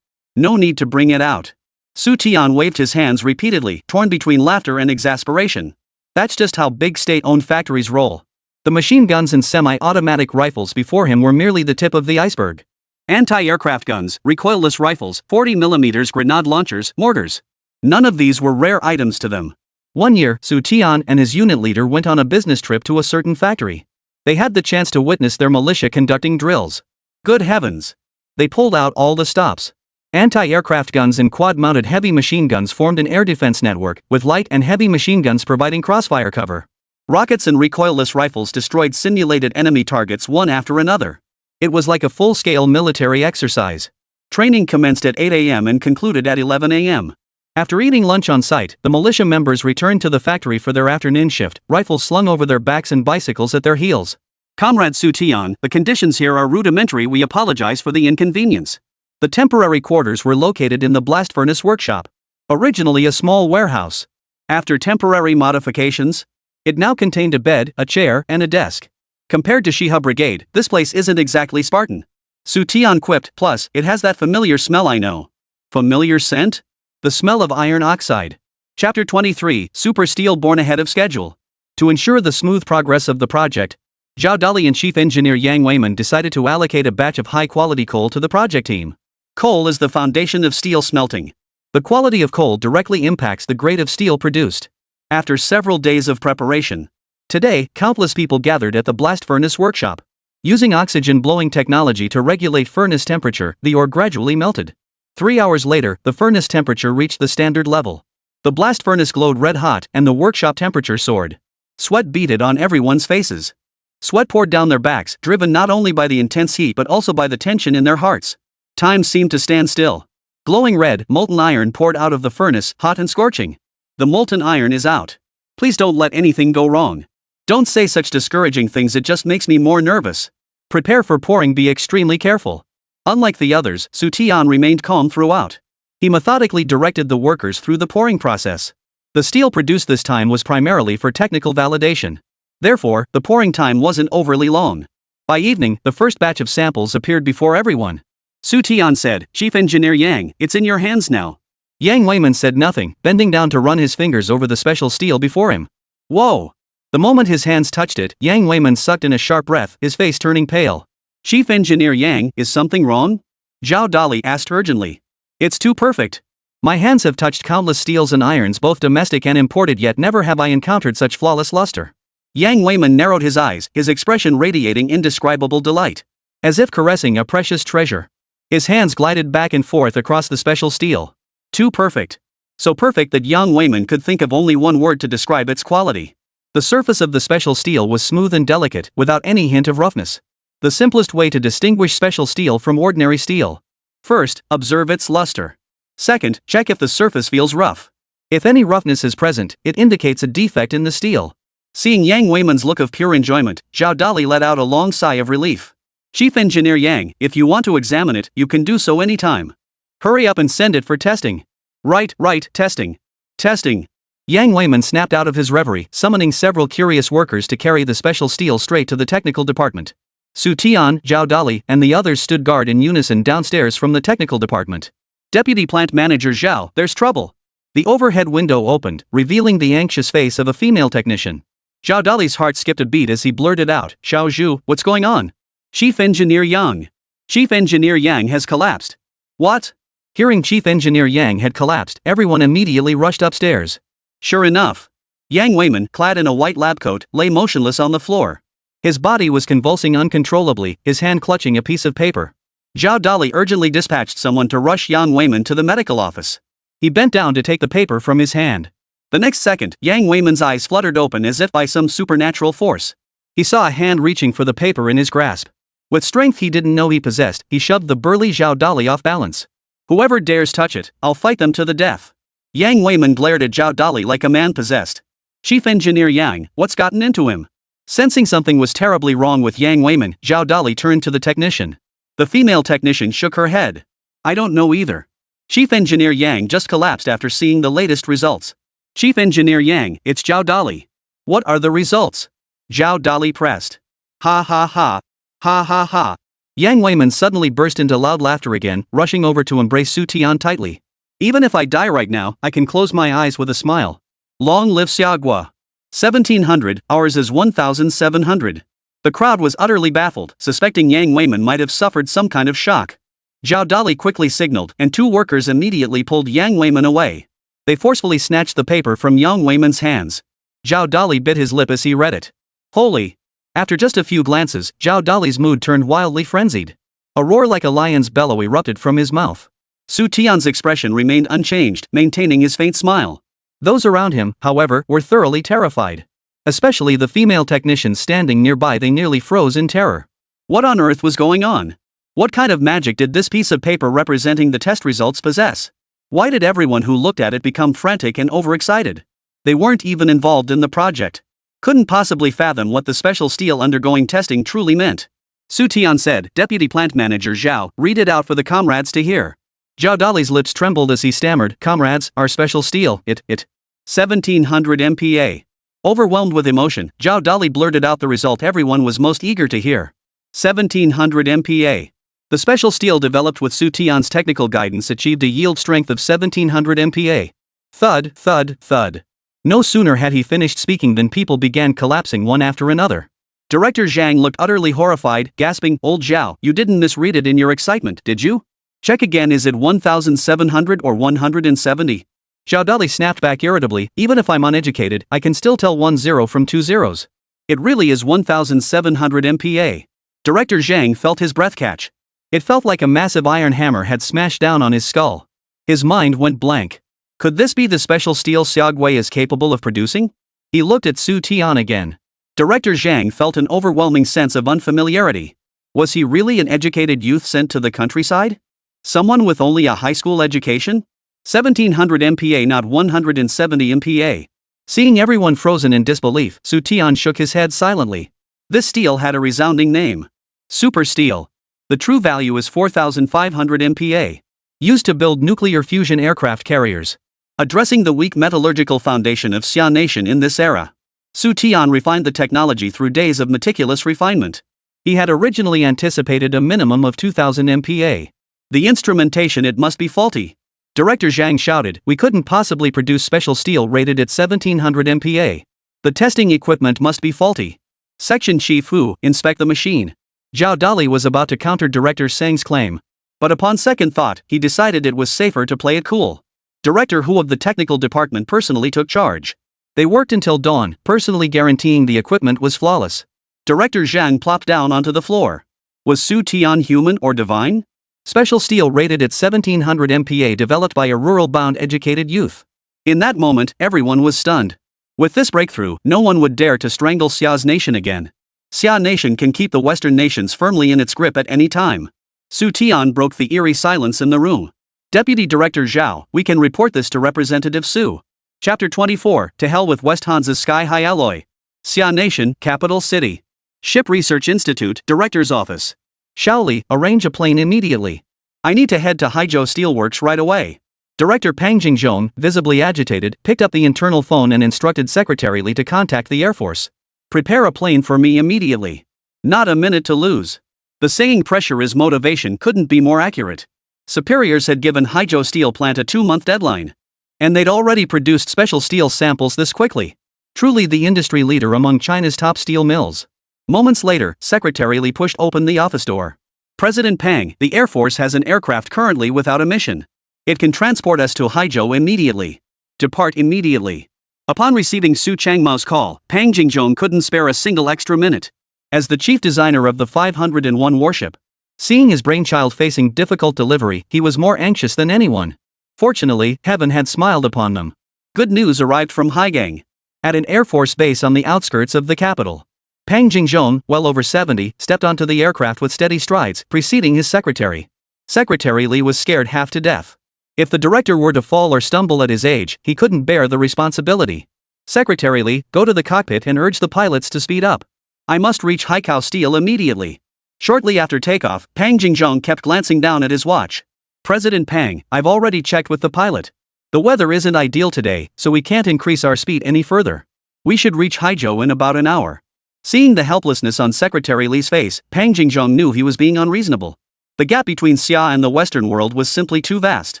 No need to bring it out. Xu Tian waved his hands repeatedly, torn between laughter and exasperation. That's just how big state-owned factories roll. The machine guns and semi-automatic rifles before him were merely the tip of the iceberg. Anti-aircraft guns, recoilless rifles, 40mm grenade launchers, mortars. None of these were rare items to them. One year, Xu Tian and his unit leader went on a business trip to a certain factory. They had the chance to witness their militia conducting drills. Good heavens! They pulled out all the stops. Anti-aircraft guns and quad-mounted heavy machine guns formed an air defense network, with light and heavy machine guns providing crossfire cover. Rockets and recoilless rifles destroyed simulated enemy targets one after another. It was like a full-scale military exercise. Training commenced at 8 a.m. and concluded at 11 a.m. After eating lunch on site, the militia members returned to the factory for their afternoon shift, rifles slung over their backs and bicycles at their heels. "Comrade Xu Tian, the conditions here are rudimentary. We apologize for the inconvenience." The temporary quarters were located in the blast furnace workshop. Originally a small warehouse. After temporary modifications, it now contained a bed, a chair, and a desk. Compared to Shiha Brigade, this place isn't exactly Spartan. Xu Tian quipped, "Plus, it has that familiar smell I know." Familiar scent? The smell of iron oxide. Chapter 23, Super Steel born ahead of schedule. To ensure the smooth progress of the project, Zhao Dali and Chief Engineer Yang Weiman decided to allocate a batch of high-quality coal to the project team. Coal is the foundation of steel smelting. The quality of coal directly impacts the grade of steel produced. After several days of preparation, today, countless people gathered at the blast furnace workshop. Using oxygen blowing technology to regulate furnace temperature, the ore gradually melted. 3 hours later, the furnace temperature reached the standard level. The blast furnace glowed red hot, and the workshop temperature soared. Sweat beaded on everyone's faces. Sweat poured down their backs, driven not only by the intense heat but also by the tension in their hearts. Time seemed to stand still. Glowing red, molten iron poured out of the furnace, hot and scorching. The molten iron is out. Please don't let anything go wrong. Don't say such discouraging things, it just makes me more nervous. Prepare for pouring, be extremely careful. Unlike the others, Xu Tian remained calm throughout. He methodically directed the workers through the pouring process. The steel produced this time was primarily for technical validation. Therefore, the pouring time wasn't overly long. By evening, the first batch of samples appeared before everyone. Xu Tian said, "Chief Engineer Yang, it's in your hands now." Yang Weiman said nothing, bending down to run his fingers over the special steel before him. Whoa! The moment his hands touched it, Yang Weiman sucked in a sharp breath, his face turning pale. "Chief Engineer Yang, is something wrong?" Zhao Dali asked urgently. "It's too perfect. My hands have touched countless steels and irons, both domestic and imported, yet never have I encountered such flawless luster." Yang Weiman narrowed his eyes, his expression radiating indescribable delight. As if caressing a precious treasure. His hands glided back and forth across the special steel. Too perfect. So perfect that Yang Weiman could think of only one word to describe its quality. The surface of the special steel was smooth and delicate, without any hint of roughness. The simplest way to distinguish special steel from ordinary steel. First, observe its luster. Second, check if the surface feels rough. If any roughness is present, it indicates a defect in the steel. Seeing Yang Weiman's look of pure enjoyment, Zhao Dali let out a long sigh of relief. "Chief Engineer Yang, if you want to examine it, you can do so anytime. Hurry up and send it for testing." Right, testing. Testing. Yang Weiman snapped out of his reverie, summoning several curious workers to carry the special steel straight to the technical department. Xu Tian, Zhao Dali, and the others stood guard in unison downstairs from the technical department. "Deputy Plant Manager Zhao, there's trouble." The overhead window opened, revealing the anxious face of a female technician. Zhao Dali's heart skipped a beat as he blurted out, "Xiao Zhu, what's going on?" "Chief Engineer Yang. Chief Engineer Yang has collapsed." "What?" Hearing Chief Engineer Yang had collapsed, everyone immediately rushed upstairs. Sure enough. Yang Weiman, clad in a white lab coat, lay motionless on the floor. His body was convulsing uncontrollably, his hand clutching a piece of paper. Zhao Dali urgently dispatched someone to rush Yang Weiman to the medical office. He bent down to take the paper from his hand. The next second, Yang Weiman's eyes fluttered open as if by some supernatural force. He saw a hand reaching for the paper in his grasp. With strength he didn't know he possessed, he shoved the burly Zhao Dali off balance. "Whoever dares touch it, I'll fight them to the death." Yang Weiman glared at Zhao Dali like a man possessed. "Chief Engineer Yang, what's gotten into him?" Sensing something was terribly wrong with Yang Weiman, Zhao Dali turned to the technician. The female technician shook her head. "I don't know either. Chief Engineer Yang just collapsed after seeing the latest results." "Chief Engineer Yang, it's Zhao Dali." "What are the results?" Zhao Dali pressed. "Ha ha ha. Ha ha ha." Yang Weiman suddenly burst into loud laughter again, rushing over to embrace Xu Tian tightly. "Even if I die right now, I can close my eyes with a smile. Long live Xiagua. 1700, ours is 1700. The crowd was utterly baffled, suspecting Yang Weiman might have suffered some kind of shock. Zhao Dali quickly signaled, and two workers immediately pulled Yang Weiman away. They forcefully snatched the paper from Yang Weiman's hands. Zhao Dali bit his lip as he read it. Holy! After just a few glances, Zhao Dali's mood turned wildly frenzied. A roar like a lion's bellow erupted from his mouth. Xu Tian's expression remained unchanged, maintaining his faint smile. Those around him, however, were thoroughly terrified. Especially the female technicians standing nearby, they nearly froze in terror. What on earth was going on? What kind of magic did this piece of paper representing the test results possess? Why did everyone who looked at it become frantic and overexcited? They weren't even involved in the project. Couldn't possibly fathom what the special steel undergoing testing truly meant. Xu Tian said, "Deputy Plant Manager Zhao, read it out for the comrades to hear." Zhao Dali's lips trembled as he stammered, "Comrades, our special steel, it. 1700 MPa. Overwhelmed with emotion, Zhao Dali blurted out the result everyone was most eager to hear. 1700 MPa. The special steel developed with Xu Tian's technical guidance achieved a yield strength of 1700 MPa. Thud, thud, thud. No sooner had he finished speaking than people began collapsing one after another. Director Zhang looked utterly horrified, gasping, "Old Zhao, you didn't misread it in your excitement, did you? Check again, is it 1700 or 170? Zhao Dali snapped back irritably, "Even if I'm uneducated, I can still tell 10 from 2 zeros. It really is 1700 MPa. Director Zhang felt his breath catch. It felt like a massive iron hammer had smashed down on his skull. His mind went blank. Could this be the special steel Xiaogui is capable of producing? He looked at Xu Tian again. Director Zhang felt an overwhelming sense of unfamiliarity. Was he really an educated youth sent to the countryside? Someone with only a high school education? 1700 MPa, not 170 MPa. Seeing everyone frozen in disbelief, Xu Tian shook his head silently. This steel had a resounding name. Super steel. The true value is 4500 MPa. Used to build nuclear fusion aircraft carriers. Addressing the weak metallurgical foundation of Xia Nation in this era, Xu Tian refined the technology through days of meticulous refinement. He had originally anticipated a minimum of 2000 MPa. The instrumentation, it must be faulty. Director Zhang shouted, we couldn't possibly produce special steel rated at 1700 MPa. The testing equipment must be faulty. Section Chief Hu, inspect the machine. Zhao Dali was about to counter Director Zhang's claim. But upon second thought, he decided it was safer to play it cool. Director Hu of the technical department personally took charge. They worked until dawn, personally guaranteeing the equipment was flawless. Director Zhang plopped down onto the floor. Was Xu Tian human or divine? Special steel rated at 1700 MPa developed by a rural-bound educated youth. In that moment, everyone was stunned. With this breakthrough, no one would dare to strangle Xia's nation again. Xia Nation can keep the Western nations firmly in its grip at any time. Xu Tian broke the eerie silence in the room. Deputy Director Zhao, we can report this to Representative Su. Chapter 24, To Hell with West Hansa's Sky-High Alloy. Xia Nation, Capital City. Ship Research Institute, Director's Office. Shaoli, arrange a plane immediately. I need to head to Haizhou Steelworks right away. Director Pang Jingzhong, visibly agitated, picked up the internal phone and instructed Secretary Li to contact the Air Force. Prepare a plane for me immediately. Not a minute to lose. The saying pressure is motivation couldn't be more accurate. Superiors had given Haizhou Steel Plant a 2-month deadline. And they'd already produced special steel samples this quickly. Truly the industry leader among China's top steel mills. Moments later, Secretary Li pushed open the office door. President Pang, the Air Force has an aircraft currently without a mission. It can transport us to Haizhou immediately. Depart immediately. Upon receiving Su Changmao's call, Pang Jingzhong couldn't spare a single extra minute. As the chief designer of the 501 warship, seeing his brainchild facing difficult delivery, he was more anxious than anyone. Fortunately, heaven had smiled upon them. Good news arrived from Haigang. At an Air Force base on the outskirts of the capital. Pang Jingzhong, well over 70, stepped onto the aircraft with steady strides, preceding his secretary. Secretary Li was scared half to death. If the director were to fall or stumble at his age, he couldn't bear the responsibility. Secretary Li, go to the cockpit and urge the pilots to speed up. I must reach Haizhou Steel immediately. Shortly after takeoff, Pang Jingzhong kept glancing down at his watch. President Pang, I've already checked with the pilot. The weather isn't ideal today, so we can't increase our speed any further. We should reach Haizhou in about an hour. Seeing the helplessness on Secretary Li's face, Pang Jingzhong knew he was being unreasonable. The gap between Xia and the Western world was simply too vast.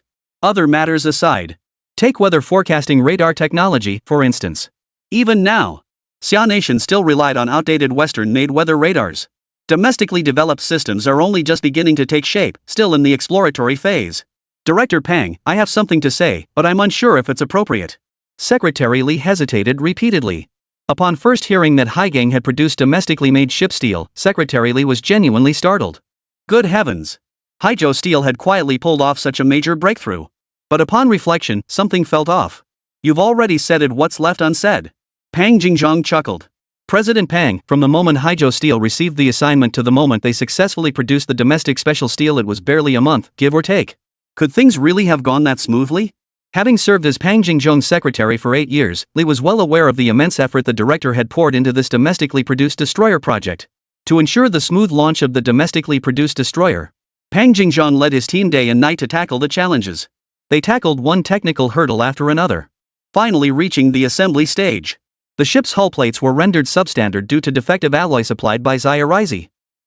Other matters aside. Take weather forecasting radar technology, for instance. Even now, Xia Nation still relied on outdated Western-made weather radars. Domestically developed systems are only just beginning to take shape, still in the exploratory phase. Director Pang, I have something to say, but I'm unsure if it's appropriate. Secretary Li hesitated repeatedly. Upon first hearing that Haigang had produced domestically made ship steel, Secretary Li was genuinely startled. Good heavens! Haizhou Steel had quietly pulled off such a major breakthrough. But upon reflection, something felt off. You've already said it, what's left unsaid? Pang Jingzhong chuckled. President Pang, from the moment Haizhou Steel received the assignment to the moment they successfully produced the domestic special steel, it was barely a month, give or take. Could things really have gone that smoothly? Having served as Pang Jingzhong's secretary for 8 years, Li was well aware of the immense effort the director had poured into this domestically produced destroyer project. To ensure the smooth launch of the domestically produced destroyer, Pang Jingzhong led his team day and night to tackle the challenges. They tackled one technical hurdle after another, finally reaching the assembly stage. The ship's hull plates were rendered substandard due to defective alloy supplied by Zia.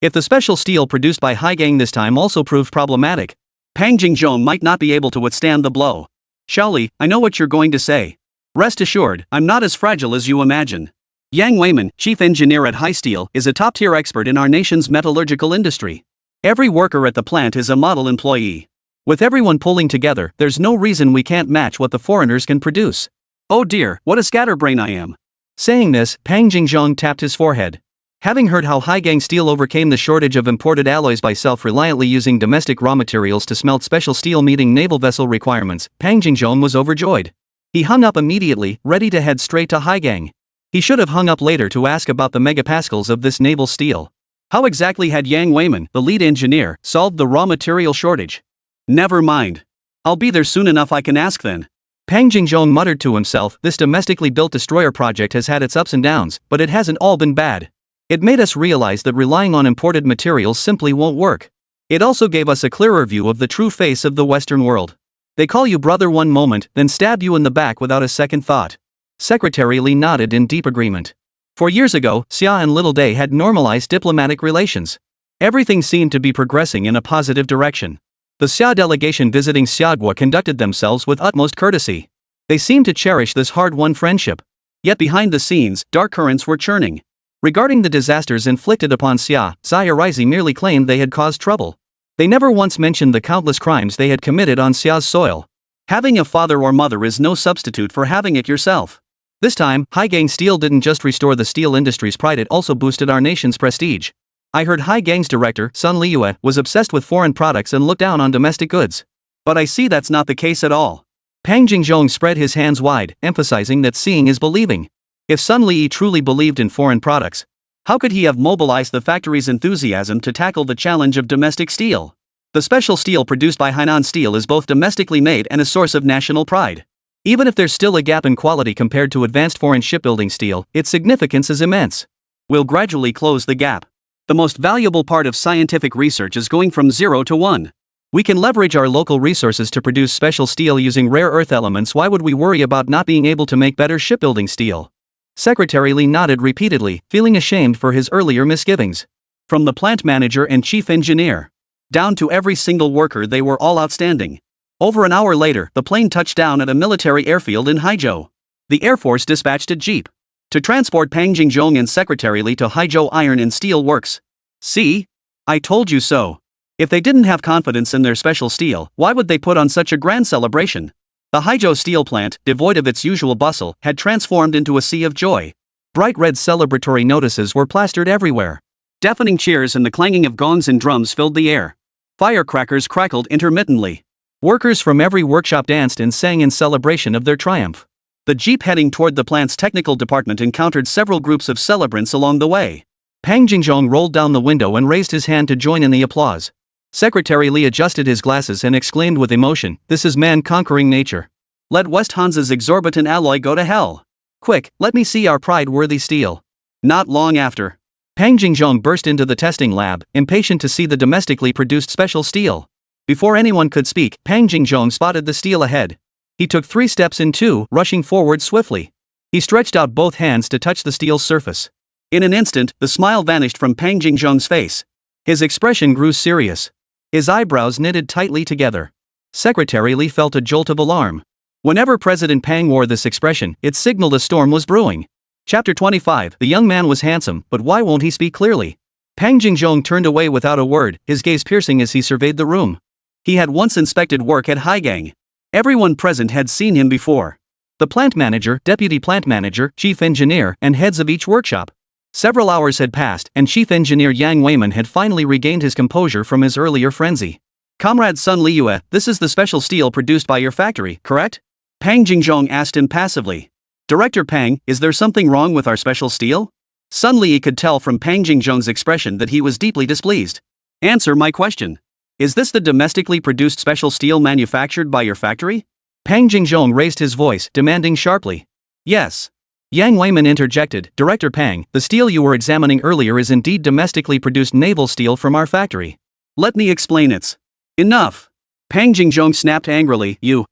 If the special steel produced by Haigang this time also proved problematic, Pang Jingzhong might not be able to withstand the blow. Shaoli, I know what you're going to say. Rest assured, I'm not as fragile as you imagine. Yang Weiman, chief engineer at Haizhou, is a top-tier expert in our nation's metallurgical industry. Every worker at the plant is a model employee. With everyone pulling together, there's no reason we can't match what the foreigners can produce. Oh dear, what a scatterbrain I am. Saying this, Pang Jingzhong tapped his forehead. Having heard how Haigang Steel overcame the shortage of imported alloys by self-reliantly using domestic raw materials to smelt special steel meeting naval vessel requirements, Pang Jingzhong was overjoyed. He hung up immediately, ready to head straight to Haigang. He should have hung up later to ask about the megapascals of this naval steel. How exactly had Yang Weiman, the lead engineer, solved the raw material shortage? Never mind. I'll be there soon enough, I can ask then. Pang Jingzhong muttered to himself, this domestically built destroyer project has had its ups and downs, but it hasn't all been bad. It made us realize that relying on imported materials simply won't work. It also gave us a clearer view of the true face of the Western world. They call you brother one moment, then stab you in the back without a second thought. Secretary Li nodded in deep agreement. For years ago, Xia and Little Day had normalized diplomatic relations. Everything seemed to be progressing in a positive direction. The Xia delegation visiting Xiagua conducted themselves with utmost courtesy. They seemed to cherish this hard-won friendship. Yet behind the scenes, dark currents were churning. Regarding the disasters inflicted upon Xia, Xia Rizi merely claimed they had caused trouble. They never once mentioned the countless crimes they had committed on Xia's soil. Having a father or mother is no substitute for having it yourself. This time, Haizhou Steel didn't just restore the steel industry's pride, it also boosted our nation's prestige. I heard Haizhou's director, Sun Liyue, was obsessed with foreign products and looked down on domestic goods. But I see that's not the case at all. Pang Jingzhong spread his hands wide, emphasizing that seeing is believing. If Sun Li truly believed in foreign products, how could he have mobilized the factory's enthusiasm to tackle the challenge of domestic steel? The special steel produced by Hainan Steel is both domestically made and a source of national pride. Even if there's still a gap in quality compared to advanced foreign shipbuilding steel, its significance is immense. We'll gradually close the gap. The most valuable part of scientific research is going from 0 to 1. We can leverage our local resources to produce special steel using rare earth elements. Why would we worry about not being able to make better shipbuilding steel? Secretary Li nodded repeatedly, feeling ashamed for his earlier misgivings. From the plant manager and chief engineer down to every single worker, they were all outstanding. Over an hour later, the plane touched down at a military airfield in Haizhou. The Air Force dispatched a jeep to transport Pang Jingzhong and Secretary Li to Haizhou Iron and Steel Works. See? I told you so. If they didn't have confidence in their special steel, why would they put on such a grand celebration? The Haizhou steel plant, devoid of its usual bustle, had transformed into a sea of joy. Bright red celebratory notices were plastered everywhere. Deafening cheers and the clanging of gongs and drums filled the air. Firecrackers crackled intermittently. Workers from every workshop danced and sang in celebration of their triumph. The jeep heading toward the plant's technical department encountered several groups of celebrants along the way. Pang Jingzhong rolled down the window and raised his hand to join in the applause. Secretary Li adjusted his glasses and exclaimed with emotion, "This is man conquering nature. Let West Hansa's exorbitant alloy go to hell. Quick, let me see our pride-worthy steel." Not long after, Pang Jingzhong burst into the testing lab, impatient to see the domestically produced special steel. Before anyone could speak, Pang Jingzhong spotted the steel ahead. He took 3 steps in 2, rushing forward swiftly. He stretched out both hands to touch the steel's surface. In an instant, the smile vanished from Pang Jingzhong's face. His expression grew serious. His eyebrows knitted tightly together. Secretary Li felt a jolt of alarm. Whenever President Pang wore this expression, it signaled a storm was brewing. Chapter 25. The young man was handsome, but why won't he speak clearly? Pang Jingzhong turned away without a word, his gaze piercing as he surveyed the room. He had once inspected work at Haizhou. Everyone present had seen him before. The plant manager, deputy plant manager, chief engineer, and heads of each workshop. Several hours had passed, and Chief Engineer Yang Weiman had finally regained his composure from his earlier frenzy. "Comrade Sun Liyue, this is the special steel produced by your factory, correct?" Pang Jingzhong asked impassively. "Director Pang, is there something wrong with our special steel?" Sun Li could tell from Pang Jingzhong's expression that he was deeply displeased. "Answer my question. Is this the domestically produced special steel manufactured by your factory?" Pang Jingzhong raised his voice, demanding sharply. "Yes." Yang Weiman interjected, "Director Pang, the steel you were examining earlier is indeed domestically produced naval steel from our factory." "Let me explain it." "Enough." Pang Jingzhong snapped angrily, You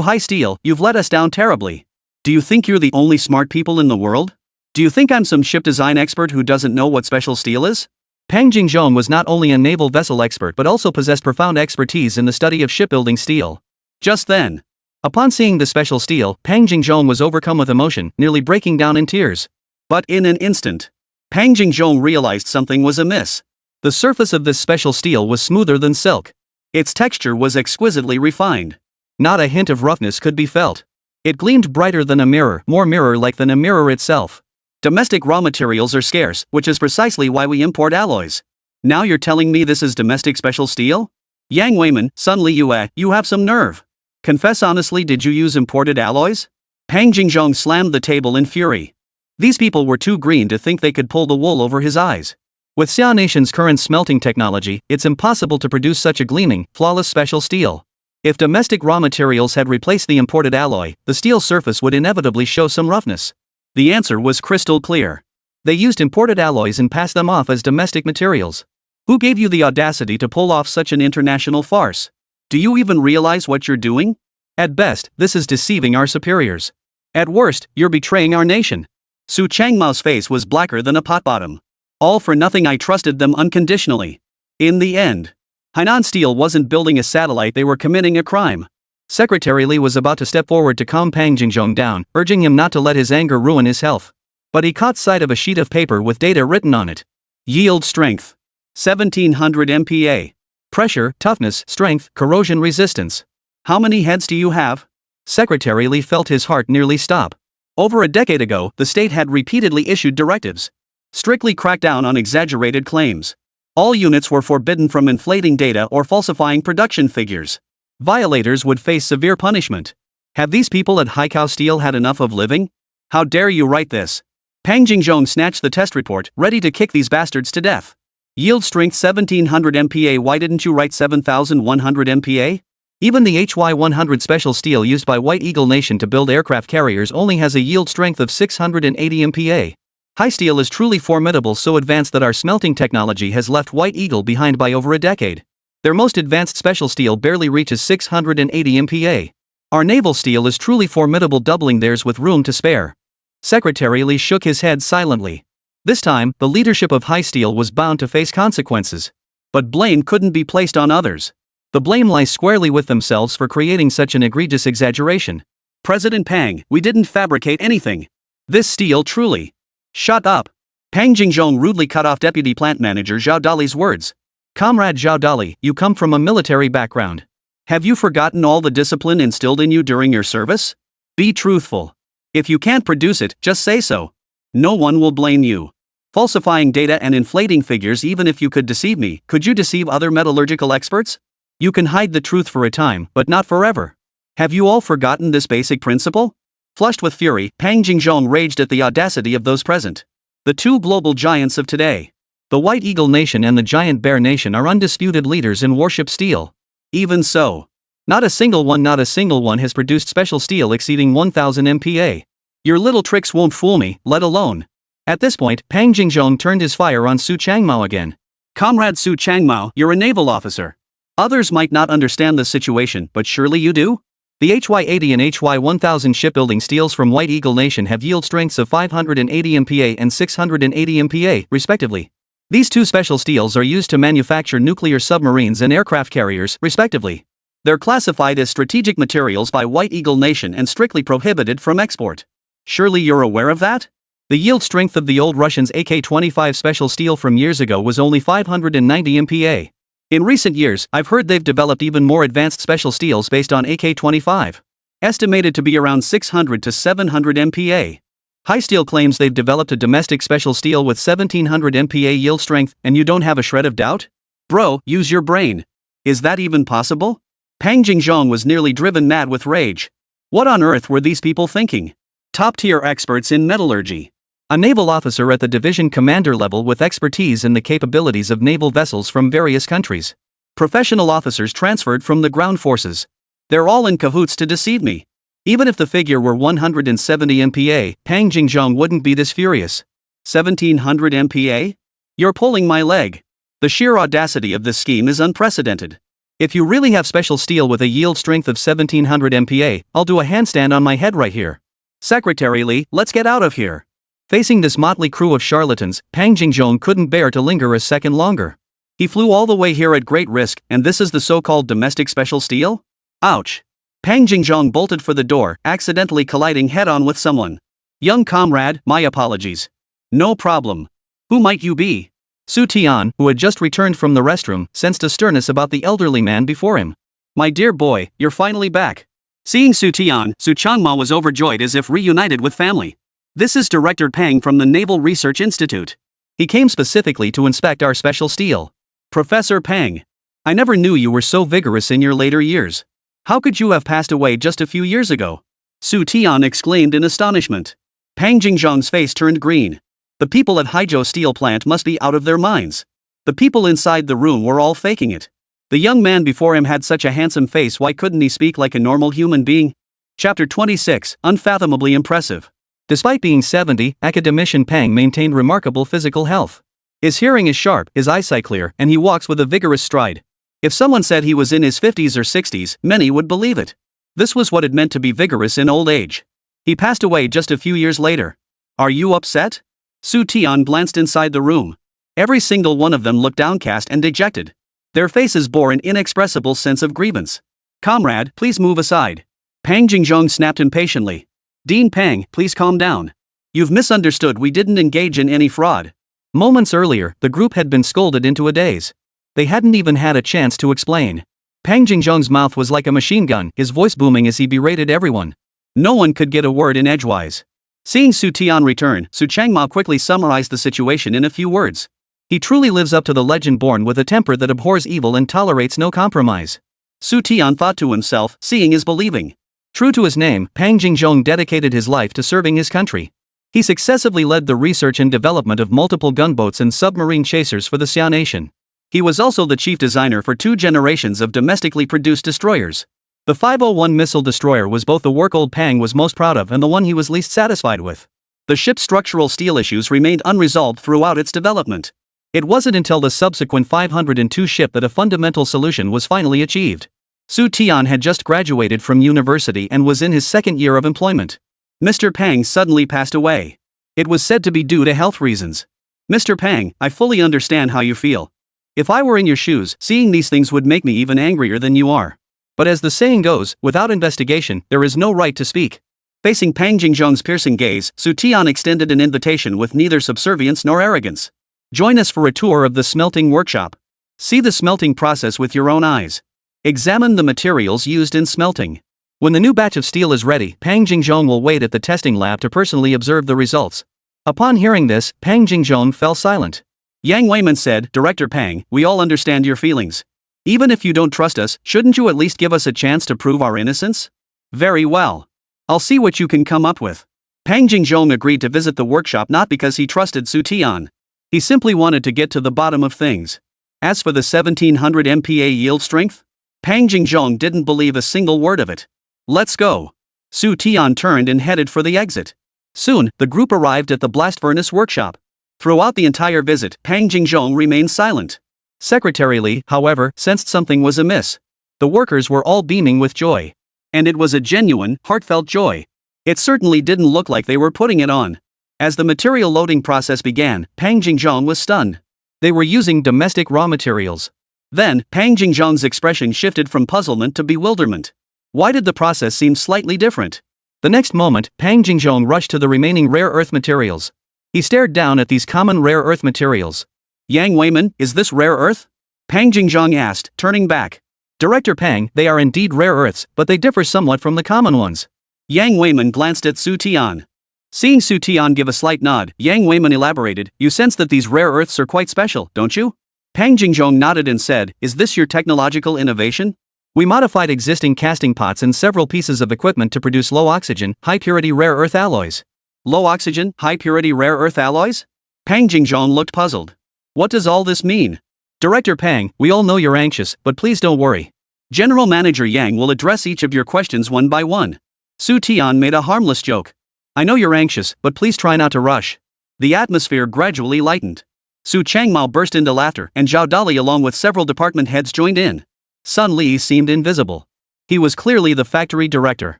High Steel, you've let us down terribly. Do you think you're the only smart people in the world? Do you think I'm some ship design expert who doesn't know what special steel is?" Pang Jingzhong was not only a naval vessel expert but also possessed profound expertise in the study of shipbuilding steel. Just then, upon seeing the special steel, Pang Jingzhong was overcome with emotion, nearly breaking down in tears. But in an instant, Pang Jingzhong realized something was amiss. The surface of this special steel was smoother than silk. Its texture was exquisitely refined. Not a hint of roughness could be felt. It gleamed brighter than a mirror, more mirror-like than a mirror itself. Domestic raw materials are scarce, which is precisely why we import alloys. Now you're telling me this is domestic special steel? Yang Weiman, Sun Liyue, you have some nerve. Confess honestly, did you use imported alloys? Pang Jingzhong slammed the table in fury. These people were too green to think they could pull the wool over his eyes. With Xia Nation's current smelting technology, it's impossible to produce such a gleaming, flawless special steel. If domestic raw materials had replaced the imported alloy, the steel surface would inevitably show some roughness. The answer was crystal clear. They used imported alloys and passed them off as domestic materials. Who gave you the audacity to pull off such an international farce? Do you even realize what you're doing? At best, this is deceiving our superiors. At worst, you're betraying our nation. Su Changmao's face was blacker than a pot bottom. All for nothing, I trusted them unconditionally. In the end, Hainan Steel wasn't building a satellite, they were committing a crime. Secretary Li was about to step forward to calm Pang Jingzhong down, urging him not to let his anger ruin his health. But he caught sight of a sheet of paper with data written on it. Yield strength. 1700 MPa. Pressure, toughness, strength, corrosion resistance. How many heads do you have? Secretary Li felt his heart nearly stop. Over a decade ago, the state had repeatedly issued directives. Strictly cracked down on exaggerated claims. All units were forbidden from inflating data or falsifying production figures. Violators would face severe punishment. Have these people at Haizhou Steel had enough of living? How dare you write this? Pang Jingzhong snatched the test report, ready to kick these bastards to death. Yield strength 1700 MPa. Why didn't you write 7100 MPa? Even the HY-100 special steel used by White Eagle Nation to build aircraft carriers only has a yield strength of 680 MPa. High steel is truly formidable, so advanced that our smelting technology has left White Eagle behind by over a decade. Their most advanced special steel barely reaches 680 MPa. Our naval steel is truly formidable, doubling theirs with room to spare. Secretary Li shook his head silently. This time, the leadership of High Steel was bound to face consequences. But blame couldn't be placed on others. The blame lies squarely with themselves for creating such an egregious exaggeration. President Pang, we didn't fabricate anything. This steel truly. Shut up. Pang Jingzhong rudely cut off Deputy Plant Manager Zhao Dali's words. Comrade Zhao Dali, you come from a military background. Have you forgotten all the discipline instilled in you during your service? Be truthful. If you can't produce it, just say so. No one will blame you. Falsifying data and inflating figures. Even if you could deceive me, could you deceive other metallurgical experts? You can hide the truth for a time, but not forever. Have you all forgotten this basic principle? Flushed with fury, Pang Jingzhong raged at the audacity of those present. The two global giants of today. The White Eagle Nation and the Giant Bear Nation are undisputed leaders in warship steel. Even so, not a single one has produced special steel exceeding 1000 MPa. Your little tricks won't fool me, let alone. At this point, Pang Jingzhong turned his fire on Su Changmao again. Comrade Su Changmao, you're a naval officer. Others might not understand the situation, but surely you do? The HY-80 and HY-1000 shipbuilding steels from White Eagle Nation have yield strengths of 580 MPa and 680 MPa, respectively. These two special steels are used to manufacture nuclear submarines and aircraft carriers, respectively. They're classified as strategic materials by White Eagle Nation and strictly prohibited from export. Surely you're aware of that? The yield strength of the old Russians' AK-25 special steel from years ago was only 590 MPa. In recent years, I've heard they've developed even more advanced special steels based on AK-25. Estimated to be around 600 to 700 MPa. High Steel claims they've developed a domestic special steel with 1700 MPa yield strength, and you don't have a shred of doubt? Bro, use your brain. Is that even possible? Pang Jingzhong was nearly driven mad with rage. What on earth were these people thinking? Top-tier experts in metallurgy. A naval officer at the division commander level with expertise in the capabilities of naval vessels from various countries. Professional officers transferred from the ground forces. They're all in cahoots to deceive me. Even if the figure were 170 MPa, Pang Jingzhong wouldn't be this furious. 1700 MPa? You're pulling my leg. The sheer audacity of this scheme is unprecedented. If you really have special steel with a yield strength of 1700 MPa, I'll do a handstand on my head right here. Secretary Li, let's get out of here. Facing this motley crew of charlatans, Pang Jingzhong couldn't bear to linger a second longer. He flew all the way here at great risk, and this is the so-called domestic special steel? Ouch. Pang Jingzhong bolted for the door, accidentally colliding head-on with someone. Young comrade, my apologies. No problem. Who might you be? Xu Tian, who had just returned from the restroom, sensed a sternness about the elderly man before him. My dear boy, you're finally back. Seeing Xu Tian, Su Changmao was overjoyed as if reunited with family. This is Director Pang from the Naval Research Institute. He came specifically to inspect our special steel. Professor Pang. I never knew you were so vigorous in your later years. How could you have passed away just a few years ago? Xu Tian exclaimed in astonishment. Pang Jingzhong's face turned green. The people at Haizhou steel plant must be out of their minds. The people inside the room were all faking it. The young man before him had such a handsome face, why couldn't he speak like a normal human being? Chapter 26, Unfathomably Impressive. Despite being 70, academician Pang maintained remarkable physical health. His hearing is sharp, his eyesight clear, and he walks with a vigorous stride. If someone said he was in his 50s or 60s, many would believe it. This was what it meant to be vigorous in old age. He passed away just a few years later. Are you upset? Xu Tian glanced inside the room. Every single one of them looked downcast and dejected. Their faces bore an inexpressible sense of grievance. Comrade, please move aside. Pang Jingzhong snapped impatiently. Dean Pang, please calm down. You've misunderstood, we didn't engage in any fraud. Moments earlier, the group had been scolded into a daze. They hadn't even had a chance to explain. Pang Jingzhong's mouth was like a machine gun, his voice booming as he berated everyone. No one could get a word in edgewise. Seeing Xu Tian return, Su Changmao quickly summarized the situation in a few words. He truly lives up to the legend, born with a temper that abhors evil and tolerates no compromise. Xu Tian thought to himself, seeing is believing. True to his name, Pang Jingzhong dedicated his life to serving his country. He successfully led the research and development of multiple gunboats and submarine chasers for the Xiao nation. He was also the chief designer for 2 generations of domestically produced destroyers. The 501 missile destroyer was both the work old Pang was most proud of and the one he was least satisfied with. The ship's structural steel issues remained unresolved throughout its development. It wasn't until the subsequent 502 ship that a fundamental solution was finally achieved. Xu Tian had just graduated from university and was in his 2nd year of employment. Mr. Pang suddenly passed away. It was said to be due to health reasons. Mr. Pang, I fully understand how you feel. If I were in your shoes, seeing these things would make me even angrier than you are. But as the saying goes, without investigation, there is no right to speak. Facing Pang Jingzhong's piercing gaze, Xu Tian extended an invitation with neither subservience nor arrogance. Join us for a tour of the smelting workshop. See the smelting process with your own eyes. Examine the materials used in smelting. When the new batch of steel is ready, Pang Jingzhong will wait at the testing lab to personally observe the results. Upon hearing this, Pang Jingzhong fell silent. Yang Weiman said, Director Pang, we all understand your feelings. Even if you don't trust us, shouldn't you at least give us a chance to prove our innocence? Very well. I'll see what you can come up with. Pang Jingzhong agreed to visit the workshop not because he trusted Xu Tian. He simply wanted to get to the bottom of things. As for the 1700 MPa yield strength, Pang Jingzhong didn't believe a single word of it. Let's go. Xu Tian turned and headed for the exit. Soon, the group arrived at the blast furnace workshop. Throughout the entire visit, Pang Jingzhong remained silent. Secretary Li, however, sensed something was amiss. The workers were all beaming with joy. And it was a genuine, heartfelt joy. It certainly didn't look like they were putting it on. As the material loading process began, Pang Jingzhong was stunned. They were using domestic raw materials. Then, Pang Jingzhong's expression shifted from puzzlement to bewilderment. Why did the process seem slightly different? The next moment, Pang Jingzhong rushed to the remaining rare earth materials. He stared down at these common rare earth materials. Yang Weiman, is this rare earth? Pang Jingzhong asked, turning back. Director Pang, they are indeed rare earths, but they differ somewhat from the common ones. Yang Weiman glanced at Xu Tian. Seeing Xu Tian give a slight nod, Yang Weiman elaborated, you sense that these rare earths are quite special, don't you? Pang Jingzhong nodded and said, is this your technological innovation? We modified existing casting pots and several pieces of equipment to produce low-oxygen, high-purity rare earth alloys. Low-oxygen, high-purity rare earth alloys? Pang Jingzhong looked puzzled. What does all this mean? Director Pang, we all know you're anxious, but please don't worry. General Manager Yang will address each of your questions one by one. Xu Tian made a harmless joke. I know you're anxious, but please try not to rush. The atmosphere gradually lightened. Su Changmao burst into laughter, and Zhao Dali along with several department heads joined in. Sun Li seemed invisible. He was clearly the factory director.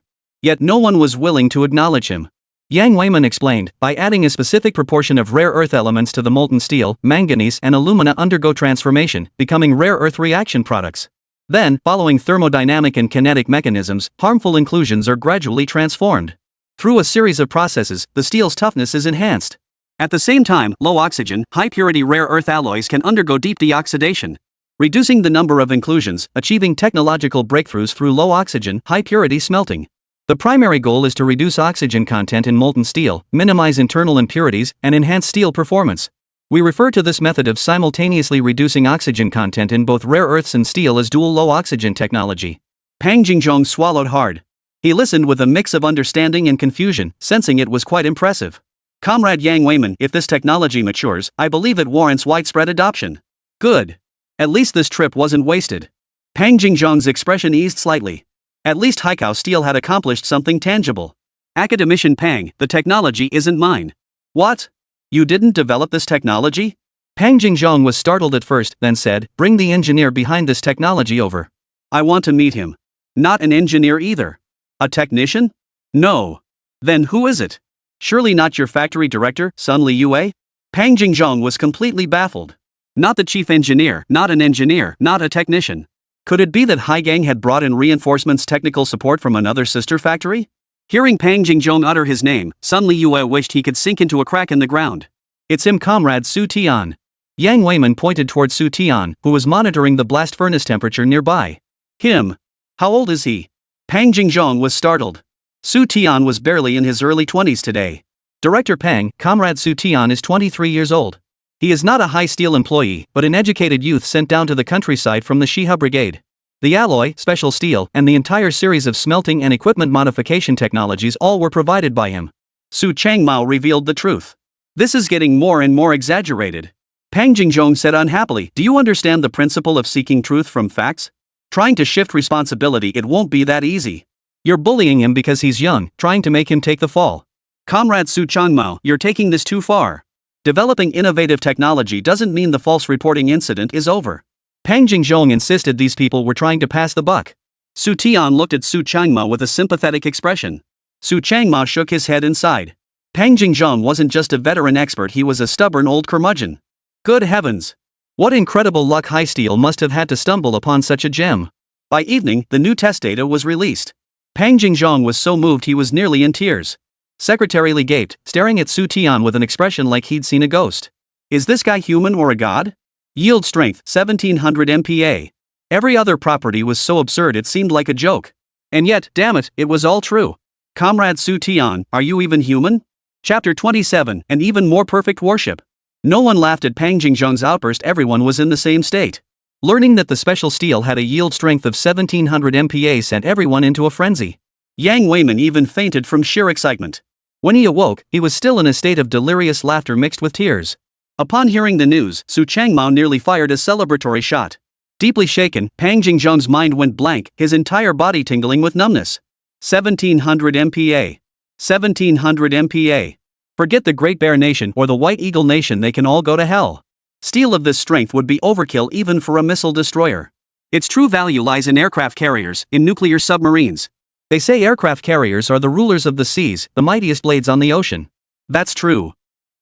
Yet no one was willing to acknowledge him. Yang Weiman explained, by adding a specific proportion of rare earth elements to the molten steel, manganese and alumina undergo transformation, becoming rare earth reaction products. Then, following thermodynamic and kinetic mechanisms, harmful inclusions are gradually transformed. Through a series of processes, the steel's toughness is enhanced. At the same time, low-oxygen, high-purity rare earth alloys can undergo deep deoxidation, reducing the number of inclusions, achieving technological breakthroughs through low-oxygen, high-purity smelting. The primary goal is to reduce oxygen content in molten steel, minimize internal impurities, and enhance steel performance. We refer to this method of simultaneously reducing oxygen content in both rare earths and steel as dual low-oxygen technology. Pang Jingzhong swallowed hard. He listened with a mix of understanding and confusion, sensing it was quite impressive. Comrade Yang Weiman, if this technology matures, I believe it warrants widespread adoption. Good. At least this trip wasn't wasted. Pang Jingzhong's expression eased slightly. At least Haizhou Steel had accomplished something tangible. Academician Pang, the technology isn't mine. What? You didn't develop this technology? Pang Jingzhong was startled at first, then said, bring the engineer behind this technology over. I want to meet him. Not an engineer either. A technician? No. Then who is it? Surely not your factory director, Sun Li Yue? Pang Jingzhong was completely baffled. Not the chief engineer, not an engineer, not a technician. Could it be that Haigang had brought in reinforcements technical support from another sister factory? Hearing Pang Jingzhong utter his name, Sun Li Yue wished he could sink into a crack in the ground. It's him, comrade Xu Tian. Yang Weiman pointed toward Xu Tian, who was monitoring the blast furnace temperature nearby. Him? How old is he? Pang Jingzhong was startled. Xu Tian was barely in his early 20s today. Director Pang, comrade Xu Tian is 23 years old. He is not a high steel employee, but an educated youth sent down to the countryside from the Shiha Brigade. The alloy, special steel, and the entire series of smelting and equipment modification technologies all were provided by him. Su Changmao revealed the truth. This is getting more and more exaggerated. Pang Jingzhong said unhappily, do you understand the principle of seeking truth from facts? Trying to shift responsibility, it won't be that easy. You're bullying him because he's young, trying to make him take the fall. Comrade Su Changmao, you're taking this too far. Developing innovative technology doesn't mean the false reporting incident is over. Pang Jingzhong insisted these people were trying to pass the buck. Su Tian looked at Su Changmao with a sympathetic expression. Su Changmao shook his head and sighed. Pang Jingzhong wasn't just a veteran expert, he was a stubborn old curmudgeon. Good heavens! What incredible luck Haizhou must have had to stumble upon such a gem. By evening, the new test data was released. Pang Jingzhong was so moved he was nearly in tears. Secretary Li gaped, staring at Xu Tian with an expression like he'd seen a ghost. Is this guy human or a god? Yield strength, 1700 MPa. Every other property was so absurd it seemed like a joke. And yet, damn it, it was all true. Comrade Xu Tian, are you even human? Chapter 27, an even more perfect warship. No one laughed at Pang Jingzhong's outburst, everyone was in the same state. Learning that the special steel had a yield strength of 1700 MPa sent everyone into a frenzy. Yang Weiman even fainted from sheer excitement. When he awoke, he was still in a state of delirious laughter mixed with tears. Upon hearing the news, Su Changmao nearly fired a celebratory shot. Deeply shaken, Pang Jingzhong's mind went blank, his entire body tingling with numbness. 1700 MPa. 1700 MPa. Forget the Great Bear Nation or the White Eagle Nation, they can all go to hell. Steel of this strength would be overkill even for a missile destroyer. Its true value lies in aircraft carriers, in nuclear submarines. They say aircraft carriers are the rulers of the seas, the mightiest blades on the ocean. That's true.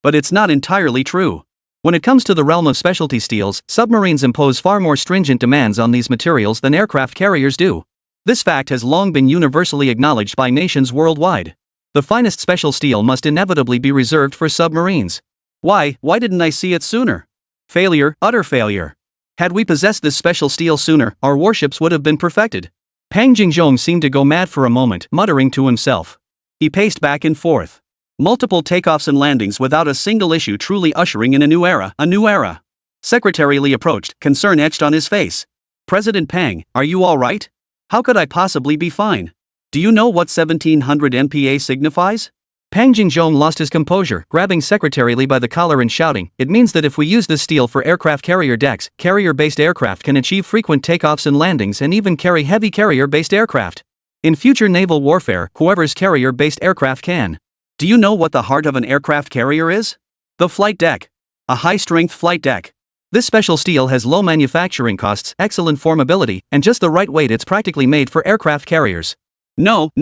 But it's not entirely true. When it comes to the realm of specialty steels, submarines impose far more stringent demands on these materials than aircraft carriers do. This fact has long been universally acknowledged by nations worldwide. The finest special steel must inevitably be reserved for submarines. Why didn't I see it sooner? Failure, utter failure. Had we possessed this special steel sooner, our warships would have been perfected. Pang Jingzhong seemed to go mad for a moment, muttering to himself. He paced back and forth. Multiple takeoffs and landings without a single issue, truly ushering in a new era, a new era. Secretary Li approached, concern etched on his face. President Pang, are you all right? How could I possibly be fine? Do you know what 1700 MPa signifies? Pang Jingzhong lost his composure, grabbing Secretary Li by the collar and shouting, it means that if we use this steel for aircraft carrier decks, carrier-based aircraft can achieve frequent takeoffs and landings and even carry heavy carrier-based aircraft. In future naval warfare, whoever's carrier-based aircraft can. Do you know what the heart of an aircraft carrier is? The flight deck. A high-strength flight deck. This special steel has low manufacturing costs, excellent formability, and just the right weight. It's practically made for aircraft carriers. No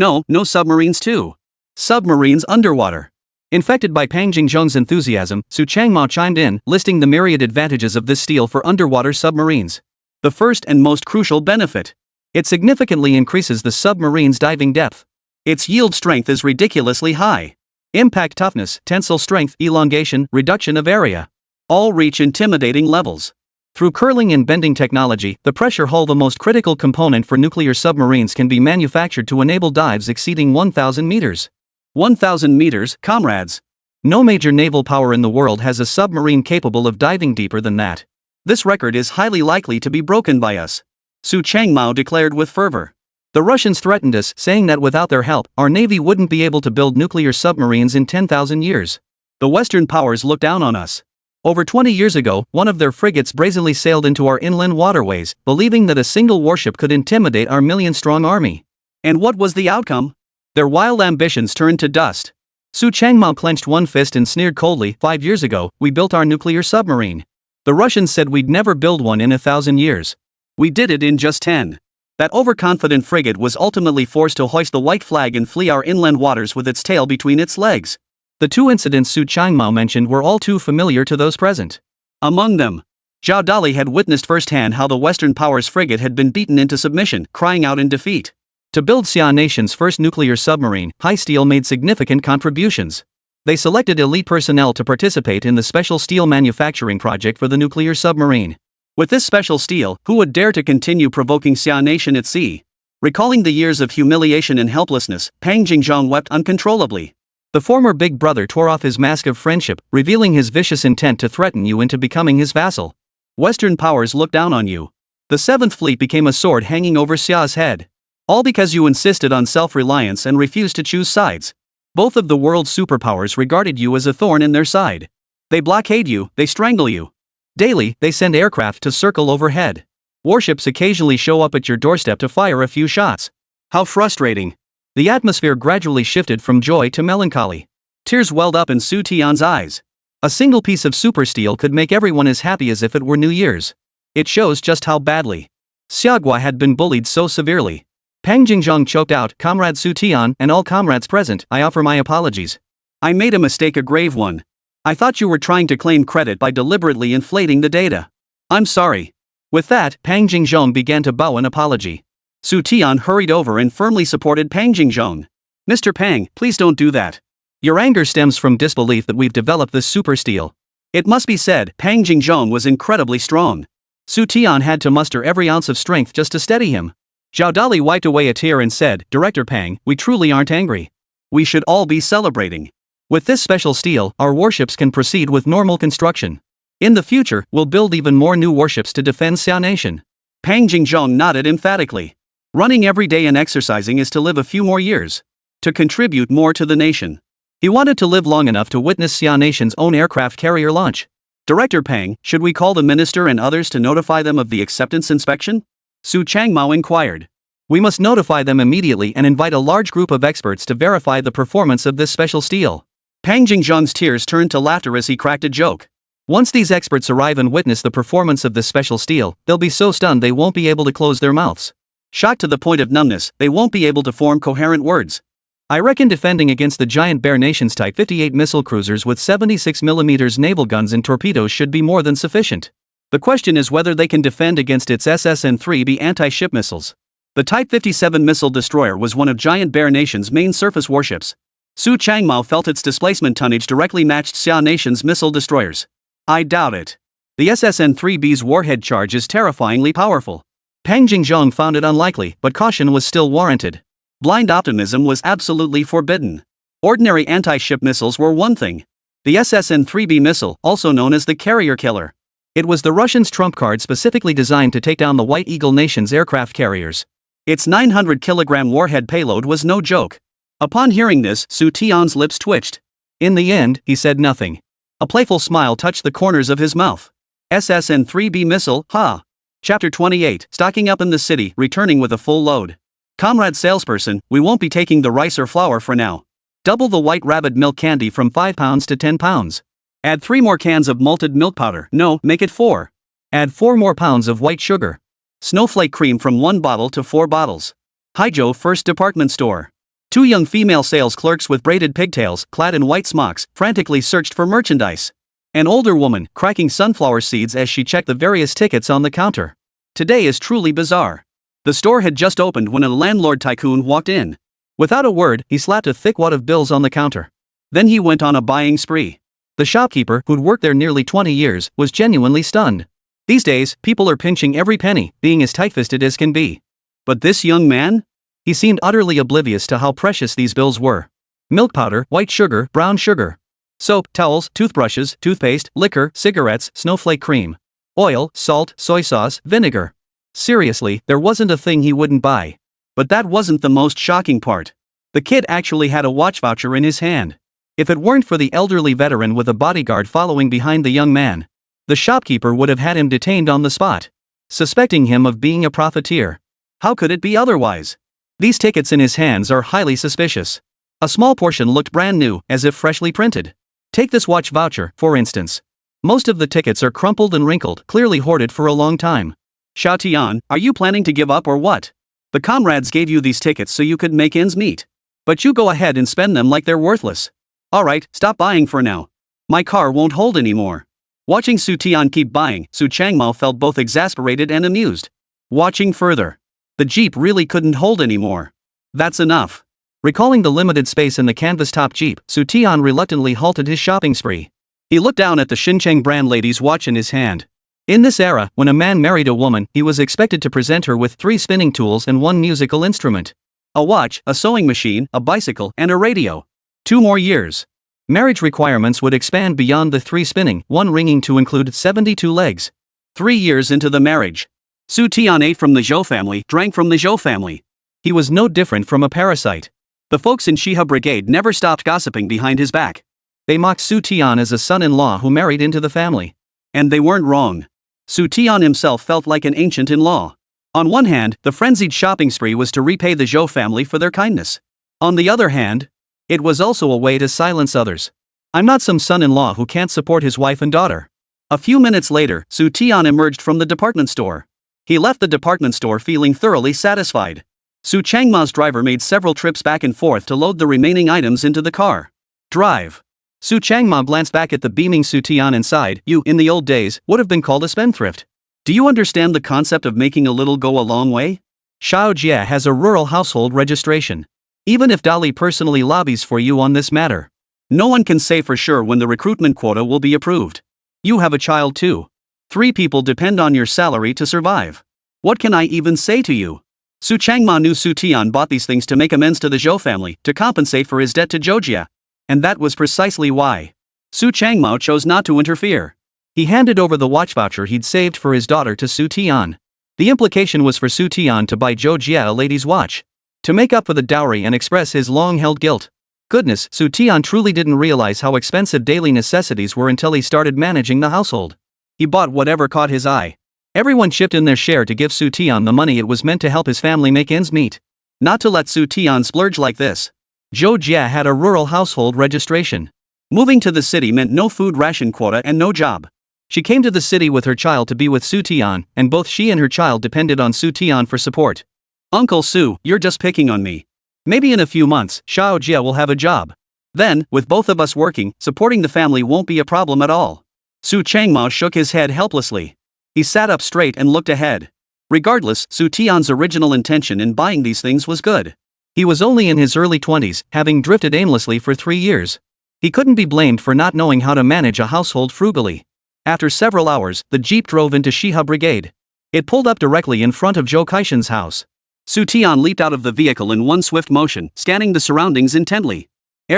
submarines too. Submarines underwater. Infected by Pang Jingzhong's enthusiasm, Su Changmao chimed in, listing the myriad advantages of this steel for underwater submarines. The first and most crucial benefit. It significantly increases the submarine's diving depth. Its yield strength is ridiculously high. Impact toughness, tensile strength, elongation, reduction of area. All reach intimidating levels. Through curling and bending technology, the pressure hull, the most critical component for nuclear submarines, can be manufactured to enable dives exceeding 1,000 meters. 1,000 meters, comrades. No major naval power in the world has a submarine capable of diving deeper than that. This record is highly likely to be broken by us. Su Changmao declared with fervor. The Russians threatened us, saying that without their help, our navy wouldn't be able to build nuclear submarines in 10,000 years. The Western powers looked down on us. Over 20 years ago, one of their frigates brazenly sailed into our inland waterways, believing that a single warship could intimidate our million-strong army. And what was the outcome? Their wild ambitions turned to dust. Su Changmao clenched one fist and sneered coldly, 5 years ago, we built our nuclear submarine. The Russians said we'd never build one in 1,000 years. We did it in just 10. That overconfident frigate was ultimately forced to hoist the white flag and flee our inland waters with its tail between its legs. The two incidents Su Changmao mentioned were all too familiar to those present. Among them, Zhao Dali had witnessed firsthand how the Western powers' frigate had been beaten into submission, crying out in defeat. To build Xia Nation's first nuclear submarine, Haizhou made significant contributions. They selected elite personnel to participate in the special steel manufacturing project for the nuclear submarine. With this special steel, who would dare to continue provoking Xia Nation at sea? Recalling the years of humiliation and helplessness, Pang Jingzhong wept uncontrollably. The former big brother tore off his mask of friendship, revealing his vicious intent to threaten you into becoming his vassal. Western powers looked down on you. The Seventh Fleet became a sword hanging over Xia's head. All because you insisted on self-reliance and refused to choose sides. Both of the world's superpowers regarded you as a thorn in their side. They blockade you, they strangle you. Daily, they send aircraft to circle overhead. Warships occasionally show up at your doorstep to fire a few shots. How frustrating. The atmosphere gradually shifted from joy to melancholy. Tears welled up in Xu Tian's eyes. A single piece of supersteel could make everyone as happy as if it were New Year's. It shows just how badly Xiagua had been bullied so severely. Pang Jingzhong choked out, Comrade Xu Tian and all comrades present, I offer my apologies. I made a mistake, a grave one. I thought you were trying to claim credit by deliberately inflating the data. I'm sorry. With that, Pang Jingzhong began to bow an apology. Xu Tian hurried over and firmly supported Pang Jingzhong. Mr. Pang, please don't do that. Your anger stems from disbelief that we've developed this super steel. It must be said, Pang Jingzhong was incredibly strong. Xu Tian had to muster every ounce of strength just to steady him. Zhao Dali wiped away a tear and said, Director Pang, we truly aren't angry. We should all be celebrating. With this special steel, our warships can proceed with normal construction. In the future, we'll build even more new warships to defend Xia Nation. Pang Jingzhong nodded emphatically. Running every day and exercising is to live a few more years. To contribute more to the nation. He wanted to live long enough to witness Xia Nation's own aircraft carrier launch. Director Pang, should we call the minister and others to notify them of the acceptance inspection? Su Changmao inquired. We must notify them immediately and invite a large group of experts to verify the performance of this special steel. Pang Jingzhong's tears turned to laughter as he cracked a joke. Once these experts arrive and witness the performance of this special steel, they'll be so stunned they won't be able to close their mouths. Shocked to the point of numbness, they won't be able to form coherent words. I reckon defending against the giant Bear Nation's Type 58 missile cruisers with 76mm naval guns and torpedoes should be more than sufficient. The question is whether they can defend against its SSN-3B anti-ship missiles. The Type 57 missile destroyer was one of giant Bear Nation's main surface warships. Su Changmao felt its displacement tonnage directly matched Xia Nation's missile destroyers. I doubt it. The SSN-3B's warhead charge is terrifyingly powerful. Pang Jingzhong found it unlikely, but caution was still warranted. Blind optimism was absolutely forbidden. Ordinary anti-ship missiles were one thing. The SSN-3B missile, also known as the carrier killer. It was the Russians' trump card specifically designed to take down the White Eagle Nation's aircraft carriers. Its 900-kilogram warhead payload was no joke. Upon hearing this, Xu Tian's lips twitched. In the end, he said nothing. A playful smile touched the corners of his mouth. SSN-3B missile, ha! Chapter 28, Stocking up in the city, returning with a full load. Comrade salesperson, we won't be taking the rice or flour for now. Double the white rabbit milk candy from 5 pounds to 10 pounds. Add 3 more cans of malted milk powder. No, make it 4. Add 4 more pounds of white sugar. Snowflake cream from 1 bottle to 4 bottles. Haizhou First Department Store. 2 young female sales clerks with braided pigtails, clad in white smocks, frantically searched for merchandise. An older woman, cracking sunflower seeds as she checked the various tickets on the counter. Today is truly bizarre. The store had just opened when a landlord tycoon walked in. Without a word, he slapped a thick wad of bills on the counter. Then he went on a buying spree. The shopkeeper, who'd worked there nearly 20 years, was genuinely stunned. These days, people are pinching every penny, being as tight-fisted as can be. But this young man? He seemed utterly oblivious to how precious these bills were. Milk powder, white sugar, brown sugar. Soap, towels, toothbrushes, toothpaste, liquor, cigarettes, snowflake cream. Oil, salt, soy sauce, vinegar. Seriously, there wasn't a thing he wouldn't buy. But that wasn't the most shocking part. The kid actually had a watch voucher in his hand. If it weren't for the elderly veteran with a bodyguard following behind the young man, the shopkeeper would have had him detained on the spot, suspecting him of being a profiteer. How could it be otherwise? These tickets in his hands are highly suspicious. A small portion looked brand new, as if freshly printed. Take this watch voucher, for instance. Most of the tickets are crumpled and wrinkled, clearly hoarded for a long time. Xu Tian, are you planning to give up or what? The comrades gave you these tickets so you could make ends meet. But you go ahead and spend them like they're worthless. Alright, stop buying for now. My car won't hold anymore. Watching Xu Tian keep buying, Su Changmao felt both exasperated and amused. Watching further. The Jeep really couldn't hold anymore. That's enough. Recalling the limited space in the canvas-top Jeep, Xu Tian reluctantly halted his shopping spree. He looked down at the Xincheng brand lady's watch in his hand. In this era, when a man married a woman, he was expected to present her with 3 spinning tools and 1 musical instrument. A watch, a sewing machine, a bicycle, and a radio. 2 more years. Marriage requirements would expand beyond the 3 spinning, 1 ringing to include 72 legs. 3 years into the marriage. Xu Tian ate from the Zhou family, drank from the Zhou family. He was no different from a parasite. The folks in Shiha Brigade never stopped gossiping behind his back. They mocked Xu Tian as a son-in-law who married into the family. And they weren't wrong. Xu Tian himself felt like an ancient in law. On one hand, the frenzied shopping spree was to repay the Zhou family for their kindness. On the other hand, it was also a way to silence others. I'm not some son-in-law who can't support his wife and daughter. A few minutes later, Xu Tian emerged from the department store. He left the department store feeling thoroughly satisfied. Su Changmao's driver made several trips back and forth to load the remaining items into the car. Drive. Su Changmao glanced back at the beaming Xu Tian and sighed. You, in the old days, would have been called a spendthrift. Do you understand the concept of making a little go a long way? Zhou Jie has a rural household registration. Even if Dali personally lobbies for you on this matter, no one can say for sure when the recruitment quota will be approved. You have a child too. 3 people depend on your salary to survive. What can I even say to you? Su Changmao knew Xu Tian bought these things to make amends to the Zhou family, to compensate for his debt to Zhou Jie. And that was precisely why Su Changmao chose not to interfere. He handed over the watch voucher he'd saved for his daughter to Xu Tian. The implication was for Xu Tian to buy Zhou Jie a lady's watch, to make up for the dowry and express his long-held guilt. Goodness, Xu Tian truly didn't realize how expensive daily necessities were until he started managing the household. He bought whatever caught his eye. Everyone chipped in their share to give Xu Tian the money it was meant to help his family make ends meet. Not to let Xu Tian splurge like this. Zhou Jie had a rural household registration. Moving to the city meant no food ration quota and no job. She came to the city with her child to be with Xu Tian, and both she and her child depended on Xu Tian for support. Uncle Su, you're just picking on me. Maybe in a few months, Zhou Jie will have a job. Then, with both of us working, supporting the family won't be a problem at all. Su Changmao shook his head helplessly. He sat up straight and looked ahead. Regardless, Xu Tian's original intention in buying these things was good. He was only in his early 20s, having drifted aimlessly for 3 years. He couldn't be blamed for not knowing how to manage a household frugally. After several hours, the Jeep drove into Shiha Brigade. It pulled up directly in front of Zhou Kaishan's house. Xu Tian leaped out of the vehicle in one swift motion, scanning the surroundings intently.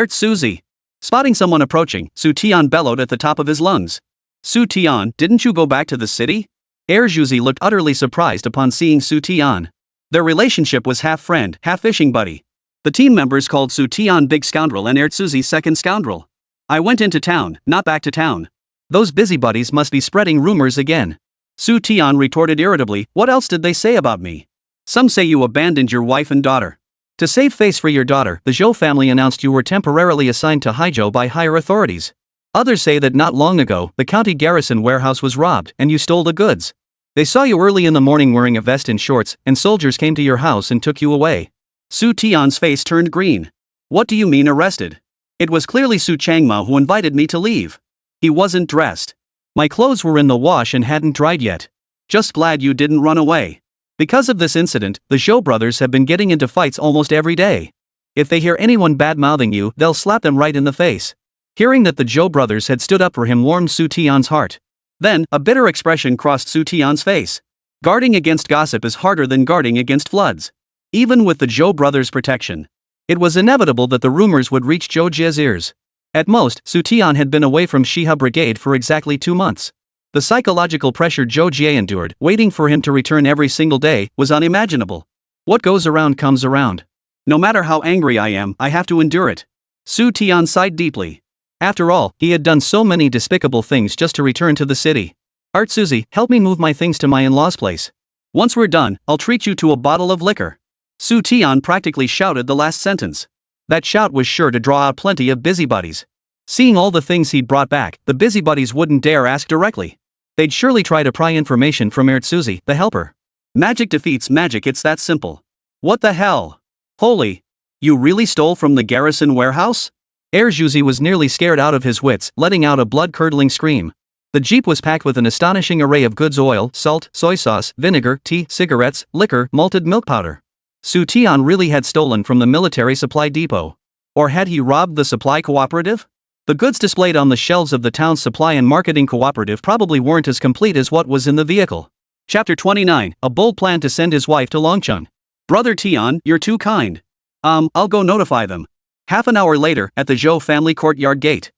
Suzy. Spotting someone approaching, Xu Tian bellowed at the top of his lungs. Xu Tian, didn't you go back to the city? Suzy looked utterly surprised upon seeing Xu Tian. Their relationship was half friend, half fishing buddy. The team members called Xu Tian Big Scoundrel and Suzy Second Scoundrel. I went into town, not back to town. Those busybodies must be spreading rumors again. Xu Tian retorted irritably, what else did they say about me? Some say you abandoned your wife and daughter. To save face for your daughter, the Zhou family announced you were temporarily assigned to Haizhou by higher authorities. Others say that not long ago, the county garrison warehouse was robbed and you stole the goods. They saw you early in the morning wearing a vest and shorts, and soldiers came to your house and took you away. Xu Tian's face turned green. What do you mean arrested? It was clearly Su Changmao who invited me to leave. He wasn't dressed. My clothes were in the wash and hadn't dried yet. Just glad you didn't run away. Because of this incident, the Zhou brothers have been getting into fights almost every day. If they hear anyone bad-mouthing you, they'll slap them right in the face. Hearing that the Zhou brothers had stood up for him warmed Xu Tian's heart. Then, a bitter expression crossed Xu Tian's face. Guarding against gossip is harder than guarding against floods. Even with the Zhou brothers' protection, it was inevitable that the rumors would reach Zhou Jie's ears. At most, Xu Tian had been away from Shiha Brigade for exactly 2 months. The psychological pressure Zhou Jie endured, waiting for him to return every single day, was unimaginable. What goes around comes around. No matter how angry I am, I have to endure it. Xu Tian sighed deeply. After all, he had done so many despicable things just to return to the city. Suzy, help me move my things to my in-laws' place. Once we're done, I'll treat you to a bottle of liquor. Xu Tian practically shouted the last sentence. That shout was sure to draw out plenty of busybodies. Seeing all the things he'd brought back, the busybodies wouldn't dare ask directly. They'd surely try to pry information from Suzy, the helper. Magic defeats magic, it's that simple. What the hell? Holy! You really stole from the garrison warehouse? Suzy was nearly scared out of his wits, letting out a blood-curdling scream. The jeep was packed with an astonishing array of goods: oil, salt, soy sauce, vinegar, tea, cigarettes, liquor, malted milk powder. Xu Tian really had stolen from the military supply depot. Or had he robbed the supply cooperative? The goods displayed on the shelves of the town's supply and marketing cooperative probably weren't as complete as what was in the vehicle. Chapter 29, a bold plan to send his wife to Longcheng. Brother Tian, you're too kind. I'll go notify them. Half an hour later, at the Zhou family courtyard gate.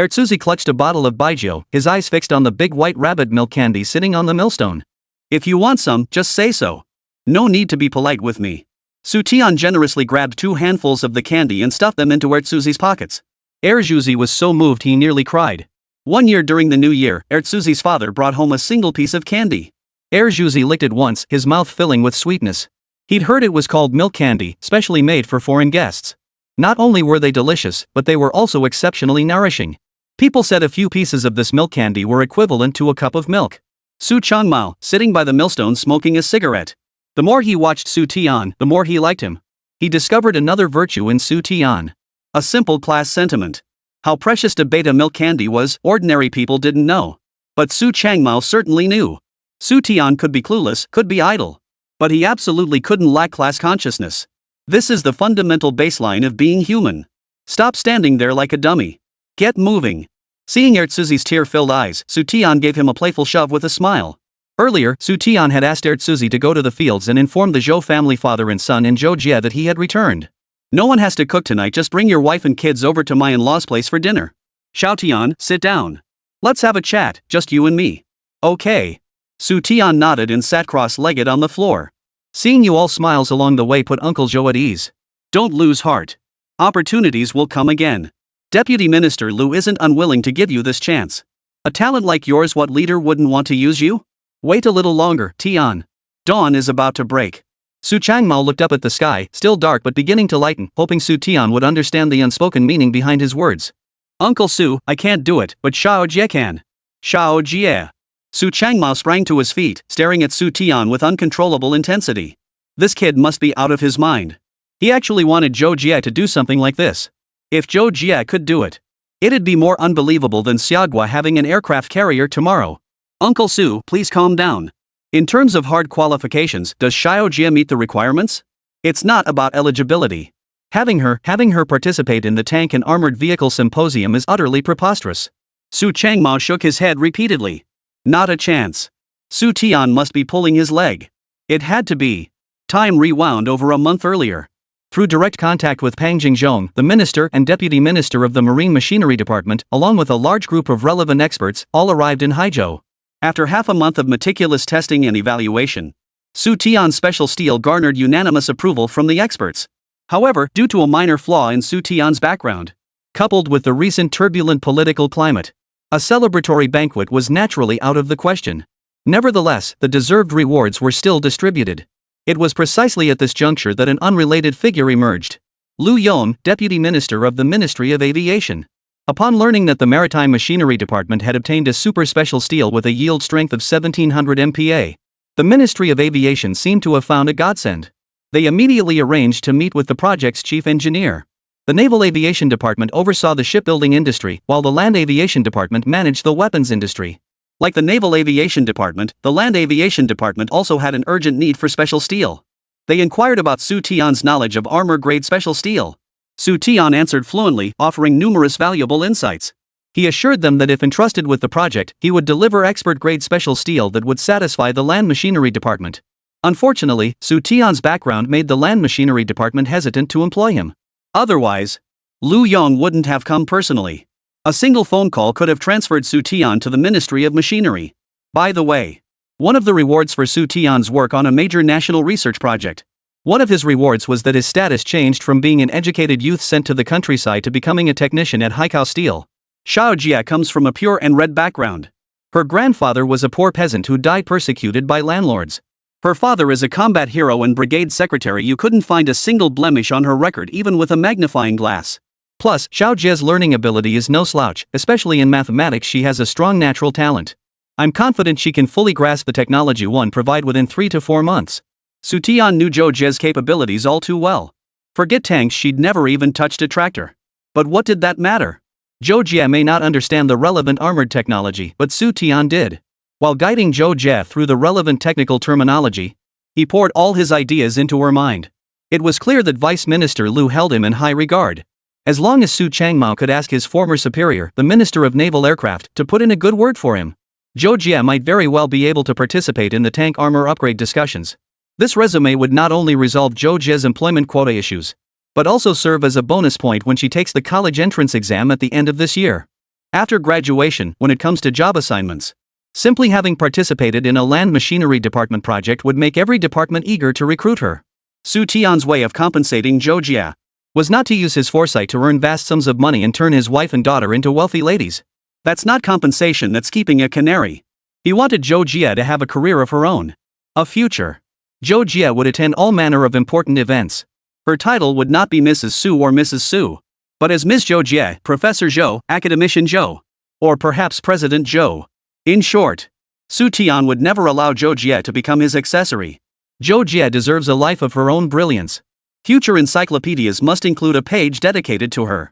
Suzy clutched a bottle of Beidahuang, his eyes fixed on the big white rabbit milk candy sitting on the millstone. If you want some, just say so. No need to be polite with me. Xu Tian generously grabbed 2 handfuls of the candy and stuffed them into Suzy's pockets. Suzy was so moved he nearly cried. One year during the new year, Suzy's father brought home a single piece of candy. Suzy licked it once, his mouth filling with sweetness. He'd heard it was called milk candy, specially made for foreign guests. Not only were they delicious, but they were also exceptionally nourishing. People said a few pieces of this milk candy were equivalent to a cup of milk. Su Changmao, sitting by the millstone smoking a cigarette. The more he watched Xu Tian, the more he liked him. He discovered another virtue in Xu Tian. A simple class sentiment. How precious to beta milk candy was, ordinary people didn't know. But Su Changmao certainly knew. Xu Tian could be clueless, could be idle. But he absolutely couldn't lack class consciousness. This is the fundamental baseline of being human. Stop standing there like a dummy. Get moving. Seeing Suzy's tear-filled eyes, Xu Tian gave him a playful shove with a smile. Earlier, Xu Tian had asked Suzy to go to the fields and inform the Zhou family father and son in Zhou Jie that he had returned. No one has to cook tonight, just bring your wife and kids over to my in-laws' place for dinner. Xu Tian, sit down. Let's have a chat, just you and me. Okay. Xu Tian nodded and sat cross-legged on the floor. Seeing you all smiles along the way put Uncle Zhou at ease. Don't lose heart. Opportunities will come again. Deputy Minister Lu isn't unwilling to give you this chance. A talent like yours, what leader wouldn't want to use you? Wait a little longer, Tian. Dawn is about to break. Su Changmao looked up at the sky, still dark but beginning to lighten, hoping Xu Tian would understand the unspoken meaning behind his words. Uncle Su, I can't do it, but Xiao Jie can. Xiao Jie. Su Changmao sprang to his feet, staring at Xu Tian with uncontrollable intensity. This kid must be out of his mind. He actually wanted Zhou Jie to do something like this. If Zhou Jie could do it, it'd be more unbelievable than Xiaogua having an aircraft carrier tomorrow. Uncle Su, please calm down. In terms of hard qualifications, does Xiao Jie meet the requirements? It's not about eligibility. Having her participate in the tank and armored vehicle symposium is utterly preposterous. Su Changmao shook his head repeatedly. Not a chance. Xu Tian must be pulling his leg. It had to be. Time rewound over a month earlier. Through direct contact with Pang Jingzhong, the minister and deputy minister of the Marine Machinery Department, along with a large group of relevant experts, all arrived in Haizhou. After half a month of meticulous testing and evaluation, Xu Tian's special steel garnered unanimous approval from the experts. However, due to a minor flaw in Xu Tian's background, coupled with the recent turbulent political climate, a celebratory banquet was naturally out of the question. Nevertheless, the deserved rewards were still distributed. It was precisely at this juncture that an unrelated figure emerged. Lu Yong, Deputy Minister of the Ministry of Aviation. Upon learning that the Maritime Machinery Department had obtained a super special steel with a yield strength of 1700 MPa, the Ministry of Aviation seemed to have found a godsend. They immediately arranged to meet with the project's chief engineer. The Naval Aviation Department oversaw the shipbuilding industry, while the Land Aviation Department managed the weapons industry. Like the Naval Aviation Department, the Land Aviation Department also had an urgent need for special steel. They inquired about Xu Tian's knowledge of armor-grade special steel. Xu Tian answered fluently, offering numerous valuable insights. He assured them that if entrusted with the project, he would deliver expert-grade special steel that would satisfy the Land Machinery Department. Unfortunately, Xu Tian's background made the Land Machinery Department hesitant to employ him. Otherwise, Lu Yong wouldn't have come personally. A single phone call could have transferred Xu Tian to the Ministry of Machinery. By the way, one of the rewards for Xu Tian's work on a major national research project One of his rewards was that his status changed from being an educated youth sent to the countryside to becoming a technician at Haizhou Steel. Zhou Jie comes from a pure and red background. Her grandfather was a poor peasant who died persecuted by landlords. Her father is a combat hero and brigade secretary. You couldn't find a single blemish on her record even with a magnifying glass. Plus, Zhou Jie's learning ability is no slouch, especially in mathematics. She has a strong natural talent. I'm confident she can fully grasp the technology one provide within 3 to 4 months. Xu Tian knew Zhou Jie's capabilities all too well. Forget tanks, she'd never even touched a tractor. But what did that matter? Zhou Jie may not understand the relevant armored technology, but Xu Tian did. While guiding Zhou Jie through the relevant technical terminology, he poured all his ideas into her mind. It was clear that Vice Minister Liu held him in high regard. As long as Su Changmao could ask his former superior, the Minister of Naval Aircraft, to put in a good word for him, Zhou Jie might very well be able to participate in the tank armor upgrade discussions. This resume would not only resolve Zhou Jie's employment quota issues, but also serve as a bonus point when she takes the college entrance exam at the end of this year. After graduation, when it comes to job assignments, simply having participated in a land machinery department project would make every department eager to recruit her. Xu Tian's way of compensating Zhou Jie was not to use his foresight to earn vast sums of money and turn his wife and daughter into wealthy ladies. That's not compensation, that's keeping a canary. He wanted Zhou Jie to have a career of her own. A future. Zhou Jie would attend all manner of important events. Her title would not be Mrs. Su or Mrs. Su, but as Ms. Zhou Jie, Professor Zhou, Academician Zhou, or perhaps President Zhou. In short, Xu Tian would never allow Zhou Jie to become his accessory. Zhou Jie deserves a life of her own brilliance. Future encyclopedias must include a page dedicated to her.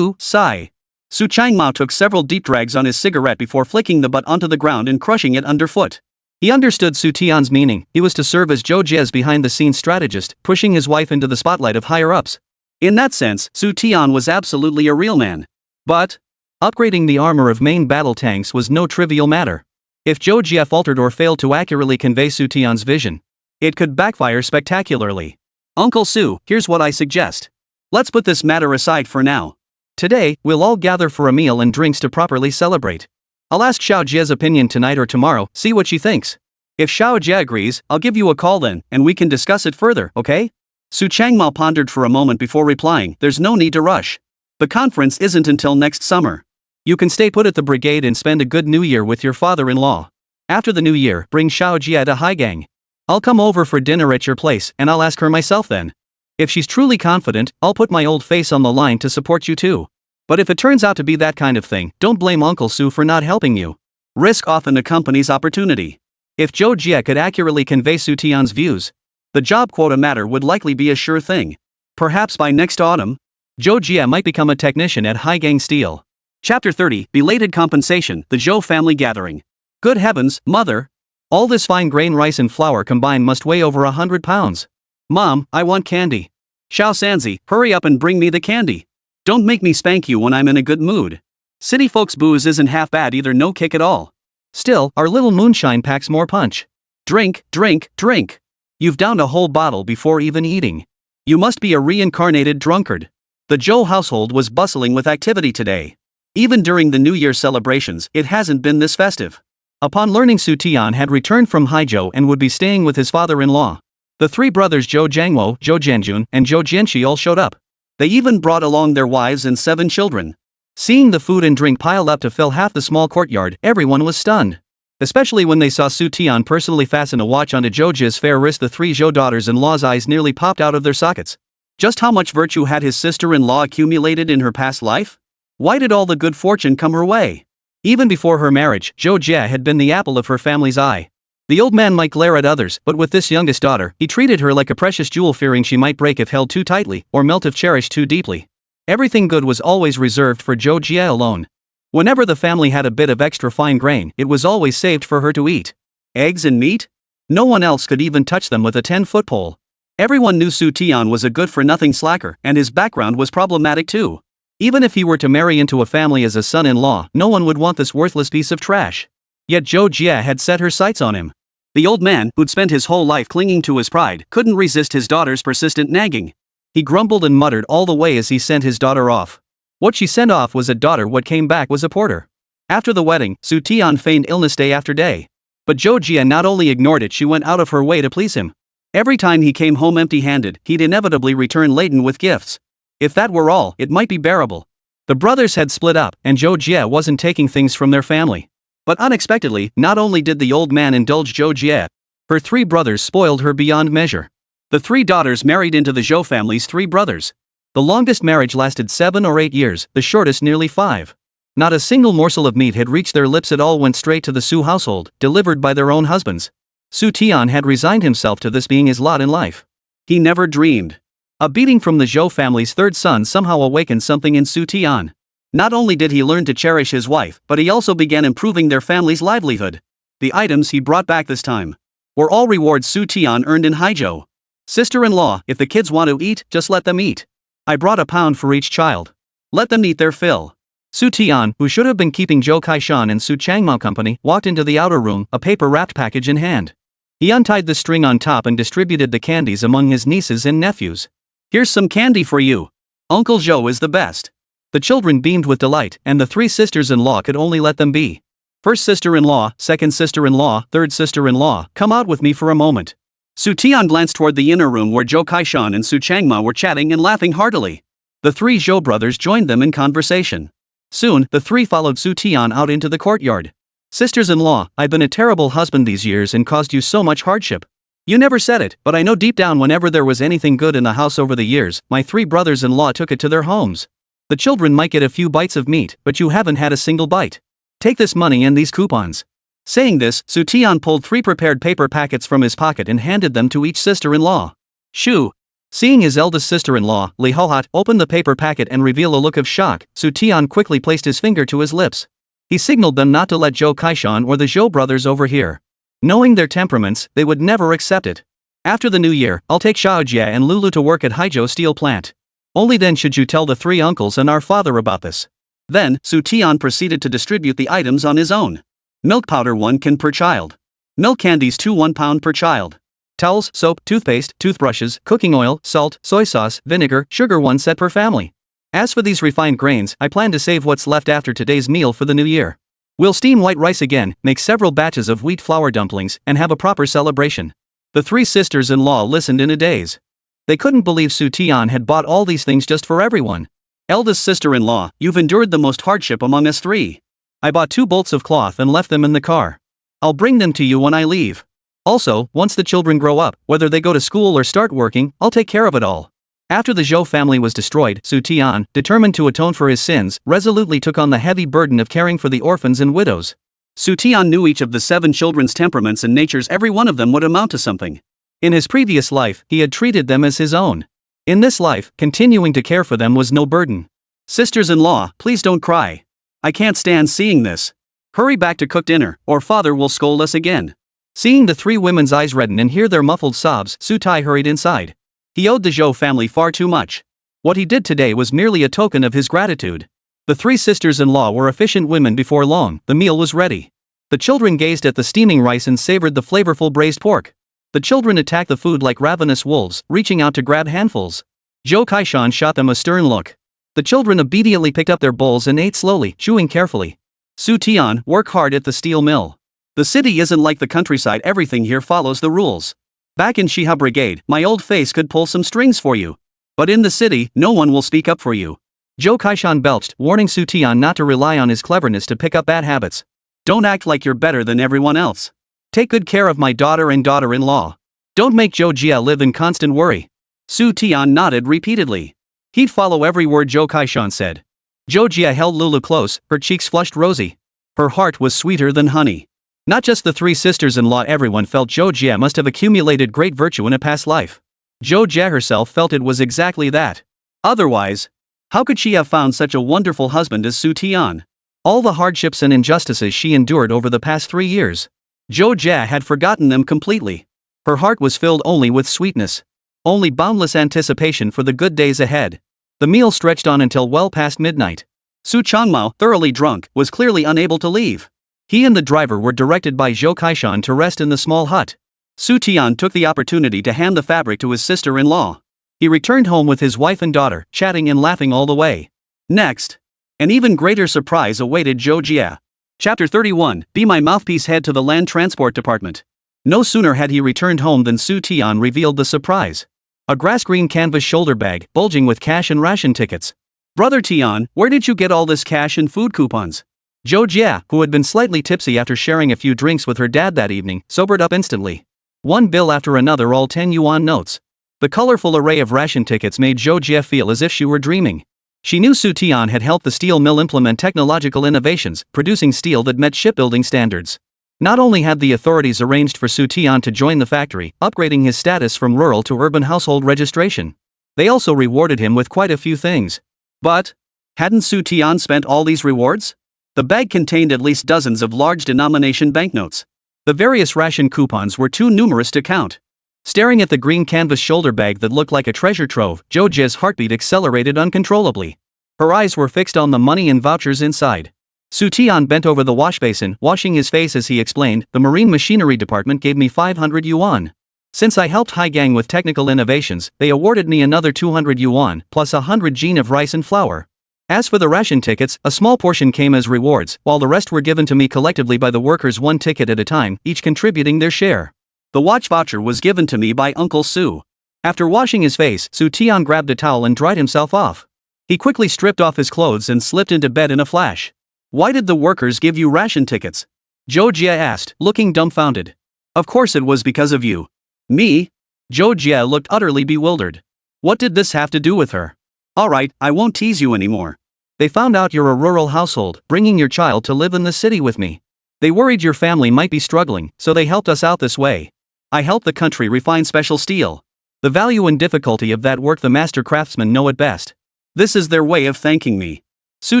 Sigh. Su Changmao took several deep drags on his cigarette before flicking the butt onto the ground and crushing it underfoot. He understood Xu Tian's meaning. He was to serve as Zhou Jie's behind-the-scenes strategist, pushing his wife into the spotlight of higher-ups. In that sense, Xu Tian was absolutely a real man. But upgrading the armor of main battle tanks was no trivial matter. If Zhou Jie faltered or failed to accurately convey Xu Tian's vision, it could backfire spectacularly. Uncle Su, here's what I suggest. Let's put this matter aside for now. Today, we'll all gather for a meal and drinks to properly celebrate. I'll ask Zhou Jie's opinion tonight or tomorrow, see what she thinks. If Zhou Jie agrees, I'll give you a call then, and we can discuss it further, okay? Su Changmao pondered for a moment before replying, there's no need to rush. The conference isn't until next summer. You can stay put at the brigade and spend a good new year with your father-in-law. After the new year, bring Zhou Jie to Haigang. I'll come over for dinner at your place and I'll ask her myself then. If she's truly confident, I'll put my old face on the line to support you too. But if it turns out to be that kind of thing, don't blame Uncle Su for not helping you. Risk often accompanies opportunity. If Zhou Jie could accurately convey Xu Tian's views, the job quota matter would likely be a sure thing. Perhaps by next autumn, Zhou Jie might become a technician at Haigang Steel. Chapter 30, Belated Compensation, the Zhou Family Gathering. Good heavens, Mother! All this fine grain rice and flour combined must weigh over 100 pounds. Mom, I want candy. Xiao Sanzi, hurry up and bring me the candy. Don't make me spank you when I'm in a good mood. City folks' booze isn't half bad either, no kick at all. Still, our little moonshine packs more punch. Drink, drink, drink. You've downed a whole bottle before even eating. You must be a reincarnated drunkard. The Zhou household was bustling with activity today. Even during the New Year celebrations, it hasn't been this festive. Upon learning Xu Tian had returned from Haizhou and would be staying with his father-in-law, the three brothers Zhou Jiangwo, Zhou Jianjun, and Zhou Jianxi all showed up. They even brought along their wives and 7 children. Seeing the food and drink piled up to fill half the small courtyard, everyone was stunned. Especially when they saw Xu Tian personally fasten a watch onto Zhou Jie's fair wrist. The 3 Zhou daughters-in-law's eyes nearly popped out of their sockets. Just how much virtue had his sister-in-law accumulated in her past life? Why did all the good fortune come her way? Even before her marriage, Zhou Jie had been the apple of her family's eye. The old man might glare at others, but with this youngest daughter, he treated her like a precious jewel, fearing she might break if held too tightly, or melt if cherished too deeply. Everything good was always reserved for Zhou Jie alone. Whenever the family had a bit of extra fine grain, it was always saved for her to eat. Eggs and meat? No one else could even touch them with a 10-foot pole. Everyone knew Xu Tian was a good-for-nothing slacker, and his background was problematic too. Even if he were to marry into a family as a son-in-law, no one would want this worthless piece of trash. Yet Zhou Jie had set her sights on him. The old man, who'd spent his whole life clinging to his pride, couldn't resist his daughter's persistent nagging. He grumbled and muttered all the way as he sent his daughter off. What she sent off was a daughter, what came back was a porter. After the wedding, Xu Tian feigned illness day after day. But Zhou Jie not only ignored it, she went out of her way to please him. Every time he came home empty-handed, he'd inevitably return laden with gifts. If that were all, it might be bearable. The brothers had split up, and Zhou Jie wasn't taking things from their family. But unexpectedly, not only did the old man indulge Zhou Jie, her 3 brothers spoiled her beyond measure. The 3 daughters married into the Zhou family's 3 brothers. The longest marriage lasted 7 or 8 years, the shortest nearly 5. Not a single morsel of meat had reached their lips. It all went straight to the Su household, delivered by their own husbands. Xu Tian had resigned himself to this being his lot in life. He never dreamed. A beating from the Zhou family's 3rd son somehow awakened something in Xu Tian. Not only did he learn to cherish his wife, but he also began improving their family's livelihood. The items he brought back this time were all rewards Xu Tian earned in Haizhou. Sister-in-law, if the kids want to eat, just let them eat. I brought a pound for each child. Let them eat their fill. Xu Tian, who should have been keeping Zhou Kaishan and Su Changmao company, walked into the outer room, a paper-wrapped package in hand. He untied the string on top and distributed the candies among his nieces and nephews. Here's some candy for you. Uncle Zhou is the best. The children beamed with delight, and the 3 sisters-in-law could only let them be. First sister-in-law, second sister-in-law, third sister-in-law, come out with me for a moment. Xu Tian glanced toward the inner room where Zhou Kaishan and Su Changmao were chatting and laughing heartily. The 3 Zhou brothers joined them in conversation. Soon, the 3 followed Xu Tian out into the courtyard. Sisters-in-law, I've been a terrible husband these years and caused you so much hardship. You never said it, but I know deep down whenever there was anything good in the house over the years, my 3 brothers-in-law took it to their homes. The children might get a few bites of meat, but you haven't had a single bite. Take this money and these coupons. Saying this, Xu Tian pulled 3 prepared paper packets from his pocket and handed them to each sister-in-law. Shu. Seeing his eldest sister-in-law, Li Hohat, open the paper packet and reveal a look of shock, Xu Tian quickly placed his finger to his lips. He signaled them not to let Zhou Kaishan or the Zhou brothers overhear. Knowing their temperaments, they would never accept it. After the new year, I'll take Xiao Jie and Lulu to work at Haizhou steel plant. Only then should you tell the 3 uncles and our father about this. Then, Xu Tian proceeded to distribute the items on his own. Milk powder 1 can per child. Milk candies 2 1 pound per child. Towels, soap, toothpaste, toothbrushes, cooking oil, salt, soy sauce, vinegar, sugar 1 set per family. As for these refined grains, I plan to save what's left after today's meal for the new year. We'll steam white rice again, make several batches of wheat flour dumplings, and have a proper celebration. The 3 sisters-in-law listened in a daze. They couldn't believe Xu Tian had bought all these things just for everyone. Eldest sister-in-law, you've endured the most hardship among us 3. I bought 2 bolts of cloth and left them in the car. I'll bring them to you when I leave. Also, once the children grow up, whether they go to school or start working, I'll take care of it all. After the Zhou family was destroyed, Xu Tian, determined to atone for his sins, resolutely took on the heavy burden of caring for the orphans and widows. Xu Tian knew each of the 7 children's temperaments and natures. Every one of them would amount to something. In his previous life, he had treated them as his own. In this life, continuing to care for them was no burden. Sisters-in-law, please don't cry. I can't stand seeing this. Hurry back to cook dinner, or father will scold us again. Seeing the 3 women's eyes redden and hear their muffled sobs, Su Tai hurried inside. He owed the Zhou family far too much. What he did today was merely a token of his gratitude. The 3 sisters-in-law were efficient women. Before long, the meal was ready. The children gazed at the steaming rice and savored the flavorful braised pork. The children attacked the food like ravenous wolves, reaching out to grab handfuls. Zhou Kaishan shot them a stern look. The children obediently picked up their bowls and ate slowly, chewing carefully. Xu Tian, work hard at the steel mill. The city isn't like the countryside. Everything here follows the rules. Back in Shiha Brigade, my old face could pull some strings for you. But in the city, no one will speak up for you. Zhou Kaishan belched, warning Xu Tian not to rely on his cleverness to pick up bad habits. Don't act like you're better than everyone else. Take good care of my daughter and daughter-in-law. Don't make Zhou Jie live in constant worry. Xu Tian nodded repeatedly. He'd follow every word Zhou Kaishan said. Zhou Jie held Lulu close, her cheeks flushed rosy. Her heart was sweeter than honey. Not just the 3 sisters-in-law, everyone felt Zhou Jie must have accumulated great virtue in a past life. Zhou Jie herself felt it was exactly that. Otherwise, how could she have found such a wonderful husband as Xu Tian? All the hardships and injustices she endured over the past 3 years, Zhou Jie had forgotten them completely. Her heart was filled only with sweetness. Only boundless anticipation for the good days ahead. The meal stretched on until well past midnight. Su Changmao, thoroughly drunk, was clearly unable to leave. He and the driver were directed by Zhou Kaishan to rest in the small hut. Xu Tian took the opportunity to hand the fabric to his sister-in-law. He returned home with his wife and daughter, chatting and laughing all the way. Next, an even greater surprise awaited Zhou Jie. Chapter 31, Be My Mouthpiece. Head to the Land Transport Department. No sooner had he returned home than Xu Tian revealed the surprise. A grass-green canvas shoulder bag, bulging with cash and ration tickets. "Brother Tian, where did you get all this cash and food coupons?" Zhou Jie, who had been slightly tipsy after sharing a few drinks with her dad that evening, sobered up instantly. One bill after another, all 10 yuan notes. The colorful array of ration tickets made Zhou Jie feel as if she were dreaming. She knew Xu Tian had helped the steel mill implement technological innovations, producing steel that met shipbuilding standards. Not only had the authorities arranged for Xu Tian to join the factory, upgrading his status from rural to urban household registration, they also rewarded him with quite a few things. But hadn't Xu Tian spent all these rewards? The bag contained at least dozens of large denomination banknotes. The various ration coupons were too numerous to count. Staring at the green canvas shoulder bag that looked like a treasure trove, Zhou Jie's heartbeat accelerated uncontrollably. Her eyes were fixed on the money and vouchers inside. Xu Tian bent over the wash basin, washing his face as he explained, "The marine machinery department gave me 500 yuan. Since I helped Haizhou with technical innovations, they awarded me another 200 yuan, plus 100 jin of rice and flour. As for the ration tickets, a small portion came as rewards, while the rest were given to me collectively by the workers one ticket at a time, each contributing their share. The watch voucher was given to me by Uncle Su." After washing his face, Xu Tian grabbed a towel and dried himself off. He quickly stripped off his clothes and slipped into bed in a flash. "Why did the workers give you ration tickets?" Zhou Jie asked, looking dumbfounded. "Of course it was because of you." "Me?" Zhou Jie looked utterly bewildered. What did this have to do with her? "Alright, I won't tease you anymore. They found out you're a rural household, bringing your child to live in the city with me. They worried your family might be struggling, so they helped us out this way. I helped the country refine special steel. The value and difficulty of that work the master craftsmen know it best. This is their way of thanking me." Xu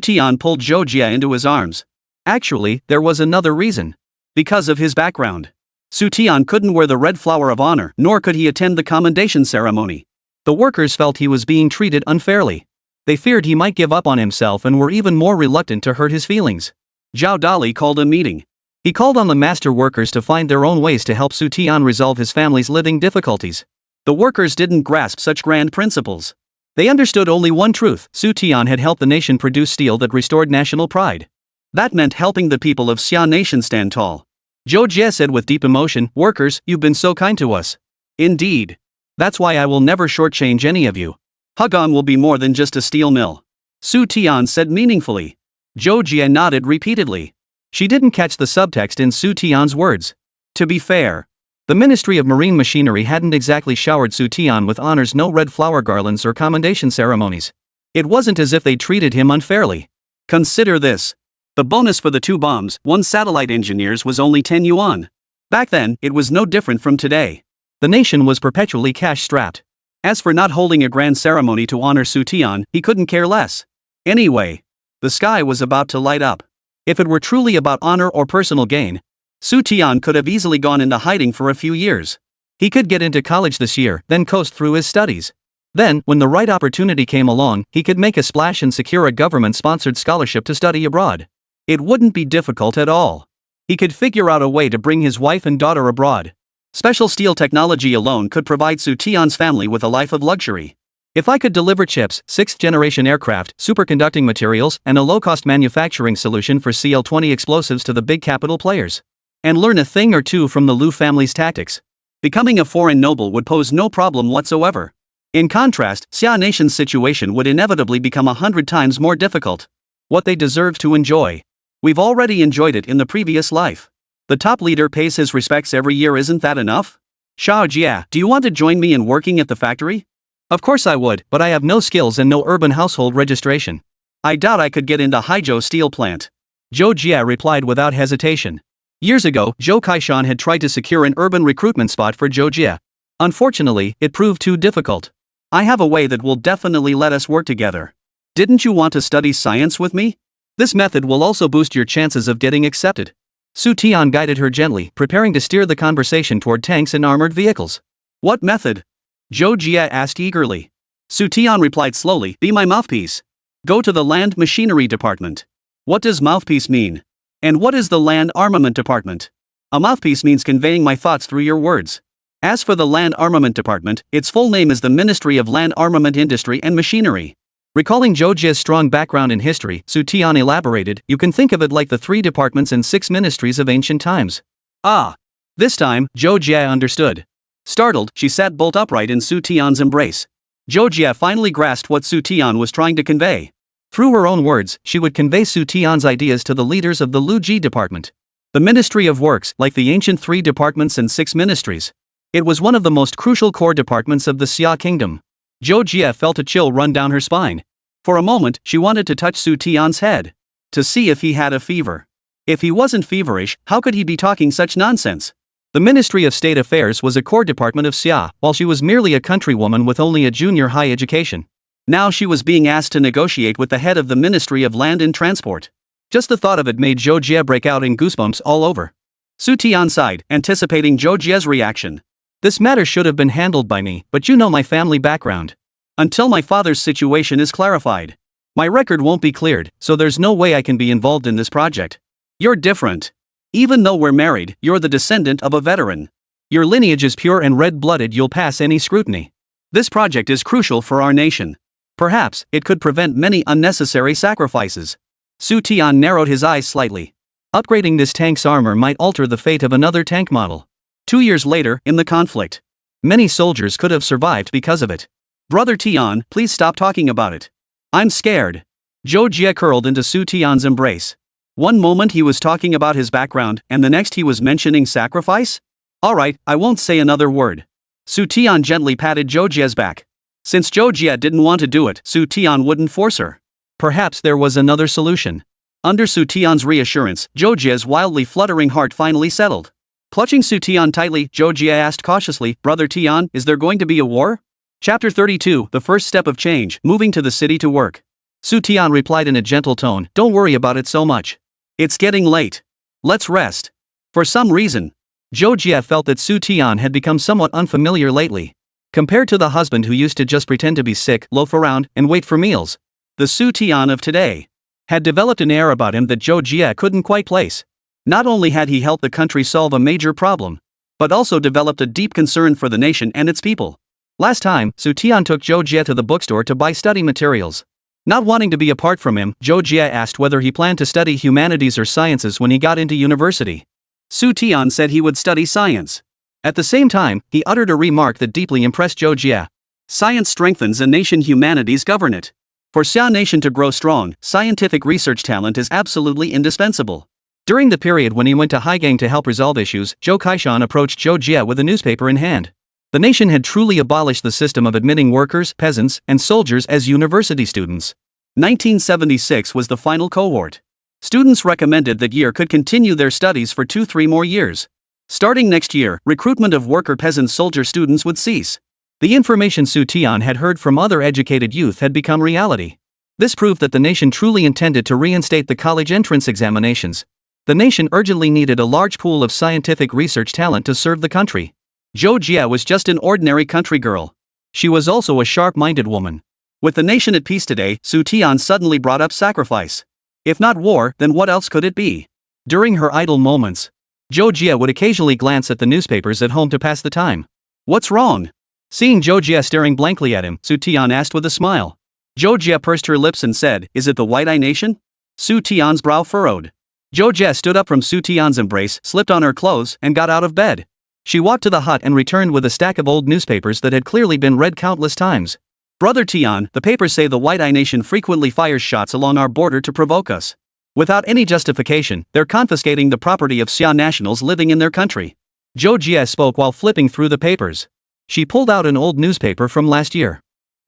Tian pulled Zhou Jie into his arms. Actually, there was another reason. Because of his background. Xu Tian couldn't wear the red flower of honor, nor could he attend the commendation ceremony. The workers felt he was being treated unfairly. They feared he might give up on himself and were even more reluctant to hurt his feelings. Zhao Dali called a meeting. He called on the master workers to find their own ways to help Xu Tian resolve his family's living difficulties. The workers didn't grasp such grand principles. They understood only one truth: Xu Tian had helped the nation produce steel that restored national pride. That meant helping the people of Xia Nation stand tall. Zhou Jie said with deep emotion, "Workers, you've been so kind to us. Indeed. That's why I will never shortchange any of you. Hagan will be more than just a steel mill." Xu Tian said meaningfully. Zhou Jie nodded repeatedly. She didn't catch the subtext in Xu Tian's words. To be fair, the Ministry of Marine Machinery hadn't exactly showered Xu Tian with honors, no red flower garlands or commendation ceremonies. It wasn't as if they treated him unfairly. Consider this. The bonus for the 2 bombs, 1 satellite engineers, was only 10 yuan. Back then, it was no different from today. The nation was perpetually cash-strapped. As for not holding a grand ceremony to honor Xu Tian, he couldn't care less. Anyway, the sky was about to light up. If it were truly about honor or personal gain, Xu Tian could have easily gone into hiding for a few years. He could get into college this year, then coast through his studies. Then, when the right opportunity came along, he could make a splash and secure a government-sponsored scholarship to study abroad. It wouldn't be difficult at all. He could figure out a way to bring his wife and daughter abroad. Special steel technology alone could provide Xu Tian's family with a life of luxury. If I could deliver chips, 6th-generation aircraft, superconducting materials, and a low-cost manufacturing solution for CL-20 explosives to the big capital players, and learn a thing or two from the Liu family's tactics, becoming a foreign noble would pose no problem whatsoever. In contrast, Xia Nation's situation would inevitably become 100 times more difficult. What they deserve to enjoy. We've already enjoyed it in the previous life. The top leader pays his respects every year, isn't that enough? Xiao Jia, do you want to join me in working at the factory? Of course I would, but I have no skills and no urban household registration. I doubt I could get into Haizhou steel plant. Zhou Jie replied without hesitation. Years ago, Zhou Kaishan had tried to secure an urban recruitment spot for Zhou Jie. Unfortunately, it proved too difficult. I have a way that will definitely let us work together. Didn't you want to study science with me? This method will also boost your chances of getting accepted. Xu Tian guided her gently, preparing to steer the conversation toward tanks and armored vehicles. What method? Zhou Jie asked eagerly. Xu Tian replied slowly, "Be my mouthpiece. Go to the land machinery department." What does mouthpiece mean? And what is the land armament department? A mouthpiece means conveying my thoughts through your words. As for the land armament department, its full name is the Ministry of Land Armament Industry and Machinery. Recalling Zhou Jie's strong background in history, Xu Tian elaborated, "You can think of it like the 3 departments and 6 ministries of ancient times." Ah! This time, Zhou Jie understood. Startled, she sat bolt upright in Xu Tian's embrace. Zhou Jie finally grasped what Xu Tian was trying to convey. Through her own words, she would convey Xu Tian's ideas to the leaders of the Lu Ji department. The Ministry of Works, like the ancient 3 departments and 6 ministries. It was one of the most crucial core departments of the Xia kingdom. Zhou Jie felt a chill run down her spine. For a moment, she wanted to touch Xu Tian's head. To see if he had a fever. If he wasn't feverish, how could he be talking such nonsense? The Ministry of State Affairs was a core department of Xia, while she was merely a countrywoman with only a junior high education. Now she was being asked to negotiate with the head of the Ministry of Land and Transport. Just the thought of it made Zhou Jie break out in goosebumps all over. Xu Tian sighed, anticipating Zhou Jie's reaction. This matter should have been handled by me, but you know my family background. Until my father's situation is clarified, my record won't be cleared, so there's no way I can be involved in this project. You're different. Even though we're married, you're the descendant of a veteran. Your lineage is pure and red-blooded, you'll pass any scrutiny. This project is crucial for our nation. Perhaps, it could prevent many unnecessary sacrifices. Xu Tian narrowed his eyes slightly. Upgrading this tank's armor might alter the fate of another tank model. 2 years later, in the conflict, many soldiers could have survived because of it. Brother Tian, please stop talking about it. I'm scared. Zhou Jie curled into Xu Tian's embrace. One moment he was talking about his background, and the next he was mentioning sacrifice? Alright, I won't say another word. Xu Tian gently patted Zhou Jie's back. Since Zhou Jie didn't want to do it, Xu Tian wouldn't force her. Perhaps there was another solution. Under Xu Tian's reassurance, Zhou Jie's wildly fluttering heart finally settled. Clutching Xu Tian tightly, Zhou Jie asked cautiously, Brother Tian, is there going to be a war? Chapter 32, The First Step of Change, Moving to the City to Work. Xu Tian replied in a gentle tone, Don't worry about it so much. It's getting late. Let's rest. For some reason, Zhou Jie felt that Xu Tian had become somewhat unfamiliar lately. Compared to the husband who used to just pretend to be sick, loaf around, and wait for meals, the Xu Tian of today had developed an air about him that Zhou Jie couldn't quite place. Not only had he helped the country solve a major problem, but also developed a deep concern for the nation and its people. Last time, Xu Tian took Zhou Jie to the bookstore to buy study materials. Not wanting to be apart from him, Zhou Jie asked whether he planned to study humanities or sciences when he got into university. Xu Tian said he would study science. At the same time, he uttered a remark that deeply impressed Zhou Jie. Science strengthens a nation, humanities govern it. For Xia nation to grow strong, scientific research talent is absolutely indispensable. During the period when he went to Haizhou to help resolve issues, Zhou Kaishan approached Zhou Jie with a newspaper in hand. The nation had truly abolished the system of admitting workers, peasants, and soldiers as university students. 1976 was the final cohort. Students recommended that year could continue their studies for 2-3 more years. Starting next year, recruitment of worker peasant soldier students would cease. The information Xu Tian had heard from other educated youth had become reality. This proved that the nation truly intended to reinstate the college entrance examinations. The nation urgently needed a large pool of scientific research talent to serve the country. Zhou Jie was just an ordinary country girl. She was also a sharp-minded woman. With the nation at peace today, Xu Tian suddenly brought up sacrifice. If not war, then what else could it be? During her idle moments, Zhou Jie would occasionally glance at the newspapers at home to pass the time. What's wrong? Seeing Zhou Jie staring blankly at him, Xu Tian asked with a smile. Zhou Jie pursed her lips and said, Is it the White-Eye Nation? Xu Tian's brow furrowed. Zhou Jie stood up from Xu Tian's embrace, slipped on her clothes, and got out of bed. She walked to the hut and returned with a stack of old newspapers that had clearly been read countless times. Brother Tian, the papers say the White-Eye Nation frequently fires shots along our border to provoke us. Without any justification, they're confiscating the property of Xia nationals living in their country. Zhou Jie spoke while flipping through the papers. She pulled out an old newspaper from last year.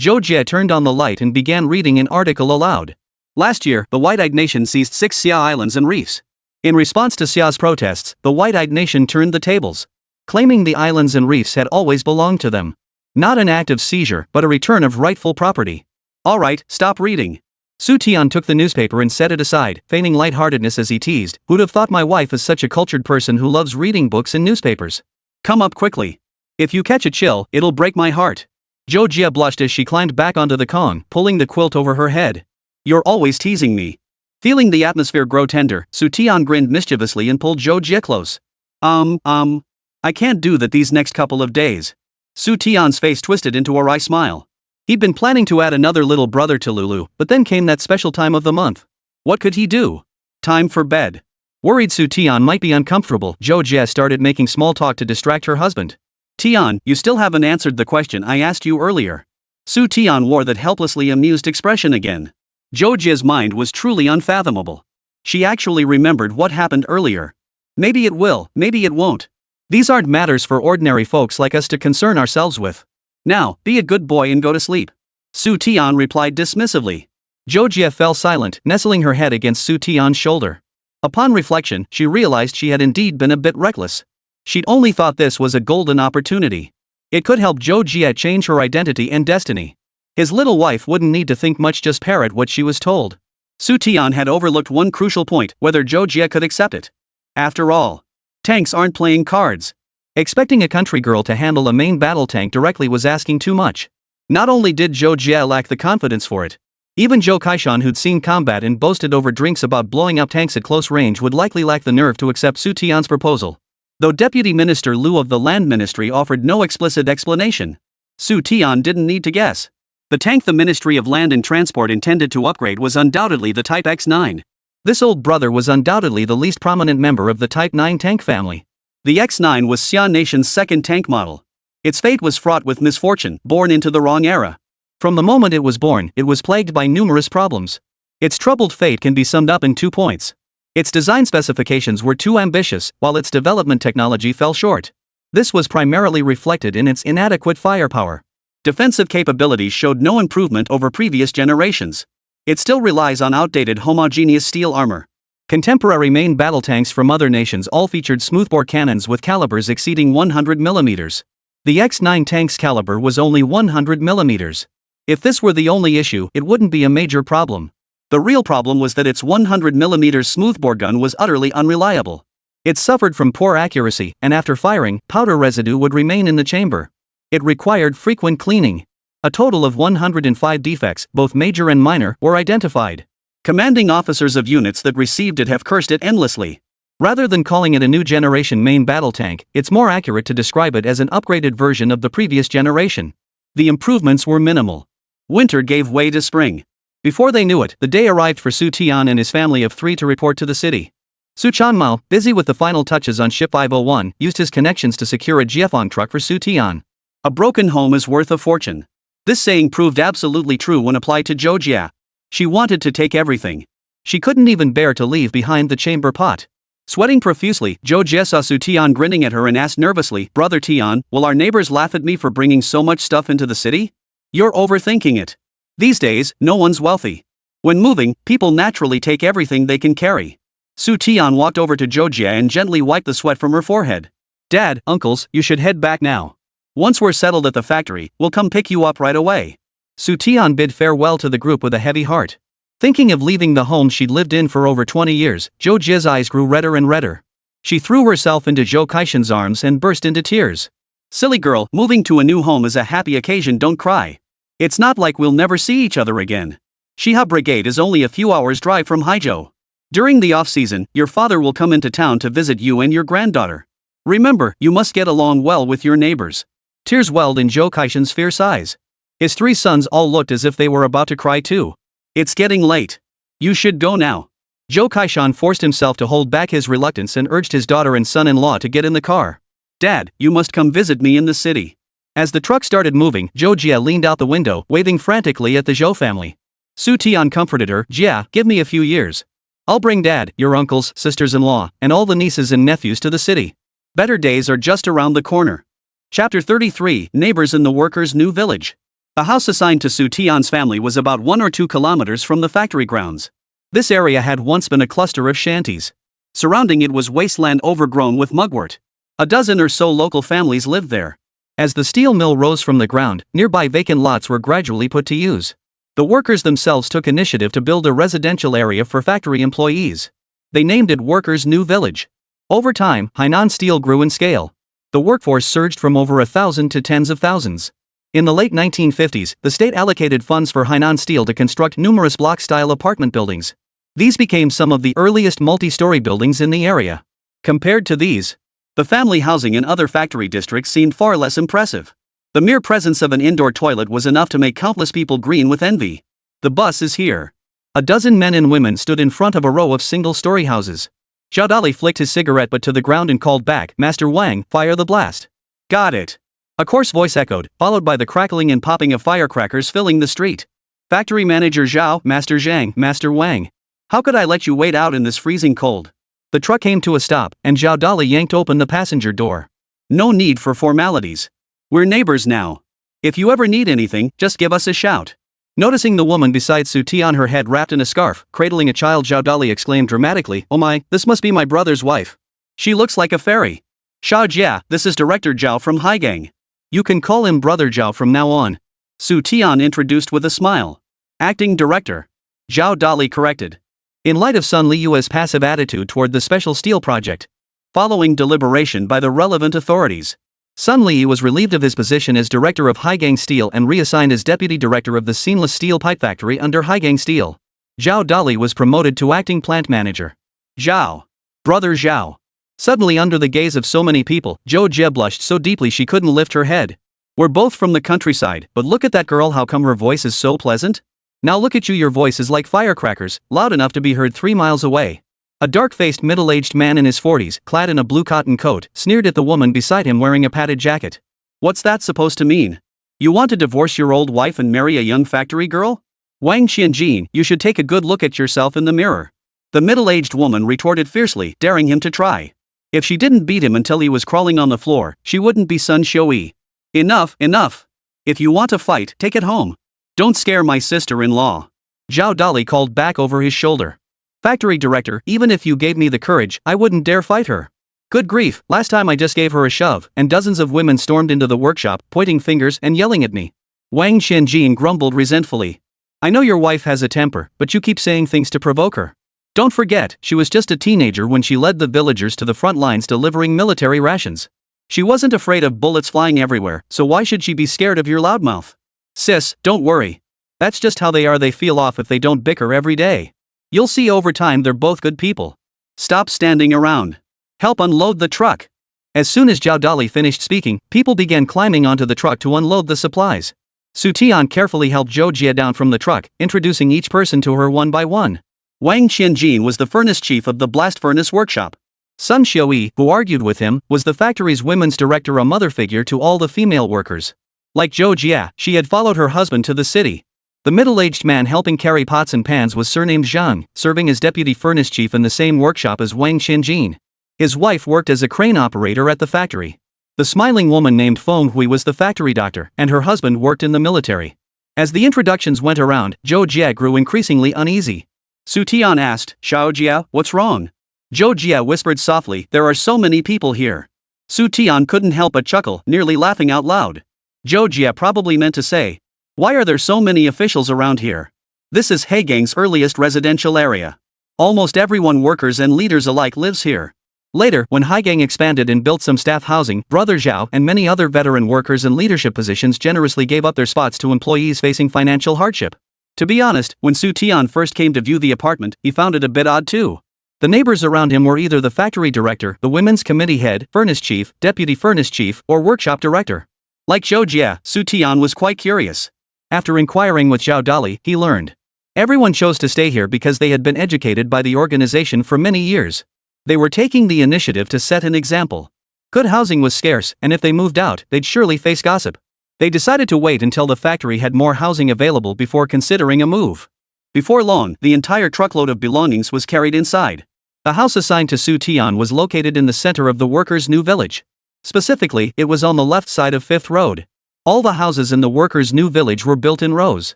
Zhou Jie turned on the light and began reading an article aloud. Last year, the White-Eyed Nation seized 6 Xia islands and reefs. In response to Xia's protests, the White-Eyed Nation turned the tables, claiming the islands and reefs had always belonged to them. Not an act of seizure, but a return of rightful property. Alright, stop reading. Xu Tian took the newspaper and set it aside, feigning lightheartedness as he teased, Who'd have thought my wife is such a cultured person who loves reading books and newspapers? Come up quickly. If you catch a chill, it'll break my heart. Zhou Jie blushed as she climbed back onto the con, pulling the quilt over her head. You're always teasing me. Feeling the atmosphere grow tender, Xu Tian grinned mischievously and pulled Zhou Jie close. I can't do that these next couple of days. Xu Tian's face twisted into a wry smile. He'd been planning to add another little brother to Lulu, but then came that special time of the month. What could he do? Time for bed. Worried Xu Tian might be uncomfortable, Zhou Jie started making small talk to distract her husband. Tian, you still haven't answered the question I asked you earlier. Xu Tian wore that helplessly amused expression again. Zhou Jie's mind was truly unfathomable. She actually remembered what happened earlier. Maybe it will, maybe it won't. These aren't matters for ordinary folks like us to concern ourselves with. Now, be a good boy and go to sleep. Xu Tian replied dismissively. Zhou Jie fell silent, nestling her head against Xu Tian's shoulder. Upon reflection, she realized she had indeed been a bit reckless. She'd only thought this was a golden opportunity. It could help Zhou Jie change her identity and destiny. His little wife wouldn't need to think much, just parrot what she was told. Xu Tian had overlooked one crucial point, whether Zhou Jie could accept it. After all, tanks aren't playing cards. Expecting a country girl to handle a main battle tank directly was asking too much. Not only did Zhou Jie lack the confidence for it, even Zhou Kaishan, who'd seen combat and boasted over drinks about blowing up tanks at close range, would likely lack the nerve to accept Xu Tian's proposal. Though Deputy Minister Liu of the Land Ministry offered no explicit explanation, Xu Tian didn't need to guess. The tank the Ministry of Land and Transport intended to upgrade was undoubtedly the Type X9. This old brother was undoubtedly the least prominent member of the Type 9 tank family. The X9 was Xia Nation's second tank model. Its fate was fraught with misfortune, born into the wrong era. From the moment it was born, it was plagued by numerous problems. Its troubled fate can be summed up in 2 points. Its design specifications were too ambitious, while its development technology fell short. This was primarily reflected in its inadequate firepower. Defensive capabilities showed no improvement over previous generations. It still relies on outdated homogeneous steel armor. Contemporary main battle tanks from other nations all featured smoothbore cannons with calibers exceeding 100 mm. The X9 tank's caliber was only 100 mm. If this were the only issue, it wouldn't be a major problem. The real problem was that its 100mm smoothbore gun was utterly unreliable. It suffered from poor accuracy, and after firing, powder residue would remain in the chamber. It required frequent cleaning. A total of 105 defects, both major and minor, were identified. Commanding officers of units that received it have cursed it endlessly. Rather than calling it a new generation main battle tank, it's more accurate to describe it as an upgraded version of the previous generation. The improvements were minimal. Winter gave way to spring. Before they knew it, the day arrived for Xu Tian and his family of 3 to report to the city. Su Changmao, busy with the final touches on Ship 501, used his connections to secure a Jiefang truck for Xu Tian. A broken home is worth a fortune. This saying proved absolutely true when applied to Zhou Jie. She wanted to take everything. She couldn't even bear to leave behind the chamber pot. Sweating profusely, Zhou Jie saw Xu Tian grinning at her and asked nervously, "Brother Tian, will our neighbors laugh at me for bringing so much stuff into the city?" "You're overthinking it. These days, no one's wealthy. When moving, people naturally take everything they can carry." Xu Tian walked over to Zhou Jie and gently wiped the sweat from her forehead. "Dad, uncles, you should head back now. Once we're settled at the factory, we'll come pick you up right away." Xu Tian bid farewell to the group with a heavy heart. Thinking of leaving the home she'd lived in for over 20 years, Zhou Jie's eyes grew redder and redder. She threw herself into Zhou Kaishan's arms and burst into tears. "Silly girl, moving to a new home is a happy occasion, don't cry. It's not like we'll never see each other again. Shiha Brigade is only a few hours' drive from Haizhou. During the off-season, your father will come into town to visit you and your granddaughter. Remember, you must get along well with your neighbors." Tears welled in Zhou Kaishan's fierce eyes. His 3 sons all looked as if they were about to cry too. "It's getting late. You should go now." Zhou Kaishan forced himself to hold back his reluctance and urged his daughter and son-in-law to get in the car. "Dad, you must come visit me in the city." As the truck started moving, Zhou Jie leaned out the window, waving frantically at the Zhou family. Xu Tian comforted her, "Jie, give me a few years. I'll bring Dad, your uncles, sisters-in-law, and all the nieces and nephews to the city. Better days are just around the corner." Chapter 33, Neighbors in the Workers' New Village. The house assigned to Xu Tian's family was about 1 or 2 kilometers from the factory grounds. This area had once been a cluster of shanties. Surrounding it was wasteland overgrown with mugwort. A dozen or so local families lived there. As the steel mill rose from the ground, nearby vacant lots were gradually put to use. The workers themselves took initiative to build a residential area for factory employees. They named it Workers' New Village. Over time, Hainan Steel grew in scale. The workforce surged from over 1,000 to tens of thousands. In the late 1950s, the state allocated funds for Hainan Steel to construct numerous block-style apartment buildings. These became some of the earliest multi-story buildings in the area. Compared to these, the family housing in other factory districts seemed far less impressive. The mere presence of an indoor toilet was enough to make countless people green with envy. "The bus is here." A dozen men and women stood in front of a row of single-story houses. Zhao Dali flicked his cigarette butt to the ground and called back, Master Wang, fire the blast. Got it. A coarse voice echoed, followed by the crackling and popping of firecrackers filling the street. Factory manager Zhao, Master Zhang, Master Wang. How could I let you wait out in this freezing cold? The truck came to a stop, and Zhao Dali yanked open the passenger door. No need for formalities. We're neighbors now. If you ever need anything, just give us a shout. Noticing the woman beside Xu Tian, her head wrapped in a scarf, cradling a child, Zhao Dali exclaimed dramatically, "Oh my, this must be my brother's wife. She looks like a fairy." "Xiao Jia, this is Director Zhao from Haizhou. You can call him Brother Zhao from now on," Xu Tian introduced with a smile. "Acting Director," Zhao Dali corrected. In light of Sun Liyue's passive attitude toward the special steel project. Following deliberation by the relevant authorities, Sun Liyu was relieved of his position as director of Haizhou Steel and reassigned as deputy director of the seamless steel pipe factory under Haizhou Steel. Zhao Dali was promoted to acting plant manager. Zhao. Brother Zhao. Suddenly, under the gaze of so many people, Zhou Jie blushed so deeply she couldn't lift her head. "We're both from the countryside, but look at that girl, how come her voice is so pleasant? Now look at you, your voice is like firecrackers, loud enough to be heard 3 miles away." A dark-faced middle-aged man in his 40s, clad in a blue cotton coat, sneered at the woman beside him wearing a padded jacket. "What's that supposed to mean? You want to divorce your old wife and marry a young factory girl? Wang Qianjin, you should take a good look at yourself in the mirror." The middle-aged woman retorted fiercely, daring him to try. If she didn't beat him until he was crawling on the floor, she wouldn't be Sun Xiui. "Enough, enough. If you want to fight, take it home. Don't scare my sister-in-law," Zhao Dali called back over his shoulder. "Factory director, even if you gave me the courage, I wouldn't dare fight her. Good grief, last time I just gave her a shove, and dozens of women stormed into the workshop, pointing fingers and yelling at me." Wang Qianjin grumbled resentfully. "I know your wife has a temper, but you keep saying things to provoke her. Don't forget, she was just a teenager when she led the villagers to the front lines delivering military rations. She wasn't afraid of bullets flying everywhere, so why should she be scared of your loudmouth? Sis, don't worry. That's just how they are, they feel off if they don't bicker every day. You'll see over time they're both good people. Stop standing around. Help unload the truck." As soon as Zhao Dali finished speaking, people began climbing onto the truck to unload the supplies. Xu Tian carefully helped Zhou Jie down from the truck, introducing each person to her one by one. Wang Qianjin was the furnace chief of the blast furnace workshop. Sun Xiui, who argued with him, was the factory's women's director, a mother figure to all the female workers. Like Zhou Jie, she had followed her husband to the city. The middle-aged man helping carry pots and pans was surnamed Zhang, serving as deputy furnace chief in the same workshop as Wang Qianjin. His wife worked as a crane operator at the factory. The smiling woman named Feng Hui was the factory doctor, and her husband worked in the military. As the introductions went around, Zhou Jie grew increasingly uneasy. Xu Tian asked, "Xiao Jie, what's wrong?" Zhou Jie whispered softly, "There are so many people here." Xu Tian couldn't help but chuckle, nearly laughing out loud. Zhou Jie probably meant to say, "Why are there so many officials around here? This is Haizhou's earliest residential area. Almost everyone, workers and leaders alike, lives here." Later, when Haizhou expanded and built some staff housing, Brother Zhao and many other veteran workers in leadership positions generously gave up their spots to employees facing financial hardship. To be honest, when Xu Tian first came to view the apartment, he found it a bit odd too. The neighbors around him were either the factory director, the women's committee head, furnace chief, deputy furnace chief, or workshop director. Like Zhou Jie, Xu Tian was quite curious. After inquiring with Zhao Dali, he learned. Everyone chose to stay here because they had been educated by the organization for many years. They were taking the initiative to set an example. Good housing was scarce, and if they moved out, they'd surely face gossip. They decided to wait until the factory had more housing available before considering a move. Before long, the entire truckload of belongings was carried inside. The house assigned to Xu Tian was located in the center of the workers' new village. Specifically, it was on the left side of 5th Road. All the houses in the workers' new village were built in rows.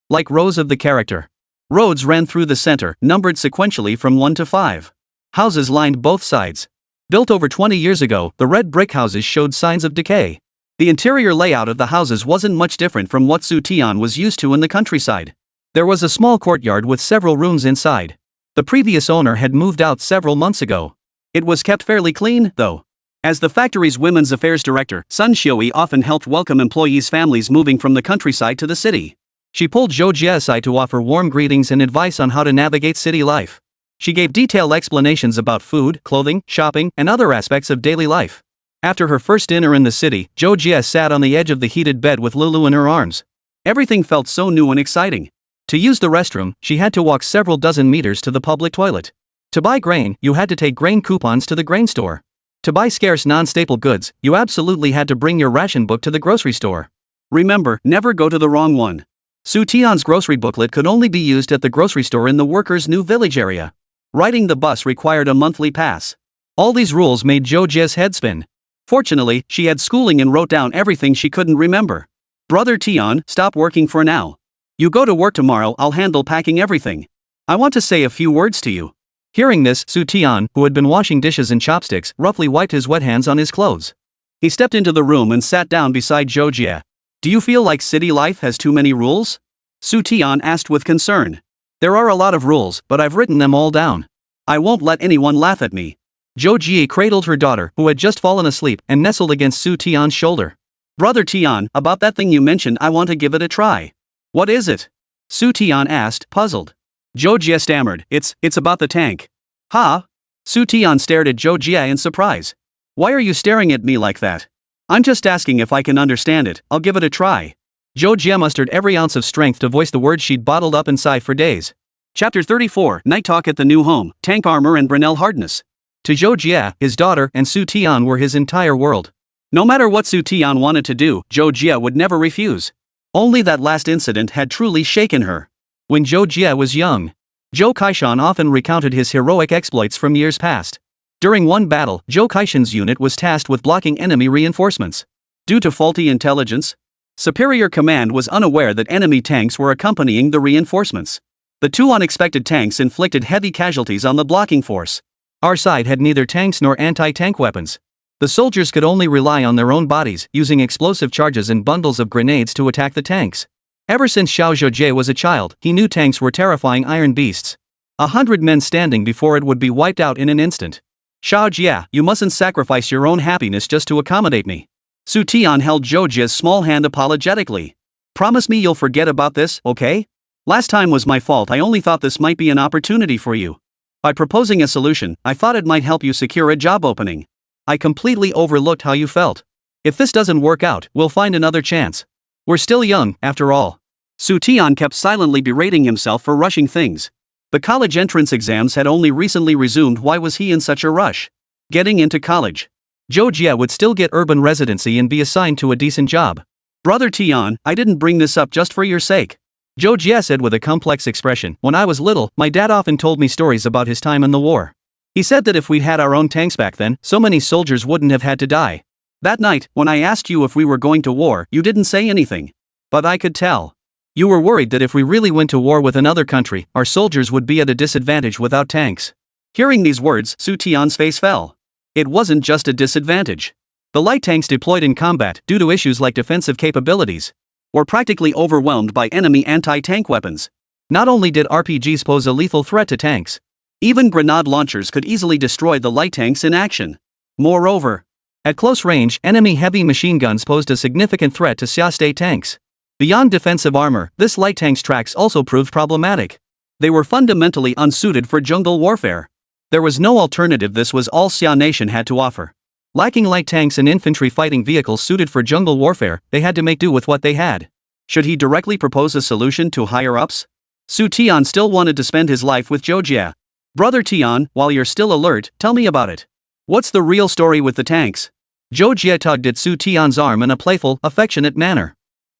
Like rows of the character. Roads ran through the center, numbered sequentially from 1 to 5. Houses lined both sides. Built over 20 years ago, the red brick houses showed signs of decay. The interior layout of the houses wasn't much different from what Xu Tian was used to in the countryside. There was a small courtyard with several rooms inside. The previous owner had moved out several months ago. It was kept fairly clean, though. As the factory's women's affairs director, Sun Xiui often helped welcome employees' families moving from the countryside to the city. She pulled Zhou Jie aside to offer warm greetings and advice on how to navigate city life. She gave detailed explanations about food, clothing, shopping, and other aspects of daily life. After her first dinner in the city, Zhou Jie sat on the edge of the heated bed with Lulu in her arms. Everything felt so new and exciting. To use the restroom, she had to walk several dozen meters to the public toilet. To buy grain, you had to take grain coupons to the grain store. To buy scarce non-staple goods, you absolutely had to bring your ration book to the grocery store. Remember, never go to the wrong one. Xu Tian's grocery booklet could only be used at the grocery store in the workers' new village area. Riding the bus required a monthly pass. All these rules made Zhou Jie's head spin. Fortunately, she had schooling and wrote down everything she couldn't remember. Brother Tian, stop working for now. You go to work tomorrow, I'll handle packing everything. I want to say a few words to you. Hearing this, Xu Tian, who had been washing dishes and chopsticks, roughly wiped his wet hands on his clothes. He stepped into the room and sat down beside Zhou Jie. Do you feel like city life has too many rules? Xu Tian asked with concern. There are a lot of rules, but I've written them all down. I won't let anyone laugh at me. Zhou Jie cradled her daughter, who had just fallen asleep, and nestled against Xu Tian's shoulder. Brother Tian, about that thing you mentioned, I want to give it a try. What is it? Xu Tian asked, puzzled. Zhou Jie stammered, It's about the tank. Huh? Xu Tian stared at Zhou Jie in surprise. Why are you staring at me like that? I'm just asking if I can understand it, I'll give it a try. Zhou Jie mustered every ounce of strength to voice the words she'd bottled up inside for days. Chapter 34, Night Talk at the New Home, Tank Armor and Brunel Hardness. To Zhou Jie, his daughter and Xu Tian were his entire world. No matter what Xu Tian wanted to do, Zhou Jie would never refuse. Only that last incident had truly shaken her. When Zhou Jie was young, Zhou Kaishan often recounted his heroic exploits from years past. During one battle, Zhou Kaishan's unit was tasked with blocking enemy reinforcements. Due to faulty intelligence, Superior Command was unaware that enemy tanks were accompanying the reinforcements. The two unexpected tanks inflicted heavy casualties on the blocking force. Our side had neither tanks nor anti-tank weapons. The soldiers could only rely on their own bodies, using explosive charges and bundles of grenades to attack the tanks. Ever since Xiao Zhoujie was a child, he knew tanks were terrifying iron beasts. 100 men standing before it would be wiped out in an instant. Xiao Jie, you mustn't sacrifice your own happiness just to accommodate me. Xu Tian held Zhou Jie's small hand apologetically. Promise me you'll forget about this, okay? Last time was my fault, I only thought this might be an opportunity for you. By proposing a solution, I thought it might help you secure a job opening. I completely overlooked how you felt. If this doesn't work out, we'll find another chance. We're still young, after all. Xu Tian kept silently berating himself for rushing things. The college entrance exams had only recently resumed. Why was he in such a rush? Getting into college. Zhou Jie would still get urban residency and be assigned to a decent job. Brother Tian, I didn't bring this up just for your sake. Zhou Jie said with a complex expression, when I was little, my dad often told me stories about his time in the war. He said that if we'd had our own tanks back then, so many soldiers wouldn't have had to die. That night, when I asked you if we were going to war, you didn't say anything. But I could tell. You were worried that if we really went to war with another country, our soldiers would be at a disadvantage without tanks. Hearing these words, Xu Tian's face fell. It wasn't just a disadvantage. The light tanks deployed in combat, due to issues like defensive capabilities, were practically overwhelmed by enemy anti-tank weapons. Not only did RPGs pose a lethal threat to tanks, even grenade launchers could easily destroy the light tanks in action. Moreover, at close range, enemy heavy machine guns posed a significant threat to Xia State tanks. Beyond defensive armor, this light tank's tracks also proved problematic. They were fundamentally unsuited for jungle warfare. There was no alternative. This was all Xia Nation had to offer. Lacking light tanks and infantry fighting vehicles suited for jungle warfare, they had to make do with what they had. Should he directly propose a solution to higher-ups? Xu Tian still wanted to spend his life with Zhou Jie. Brother Tian, while you're still alert, tell me about it. What's the real story with the tanks? Zhou Jie tugged at Xu Tian's arm in a playful, affectionate manner.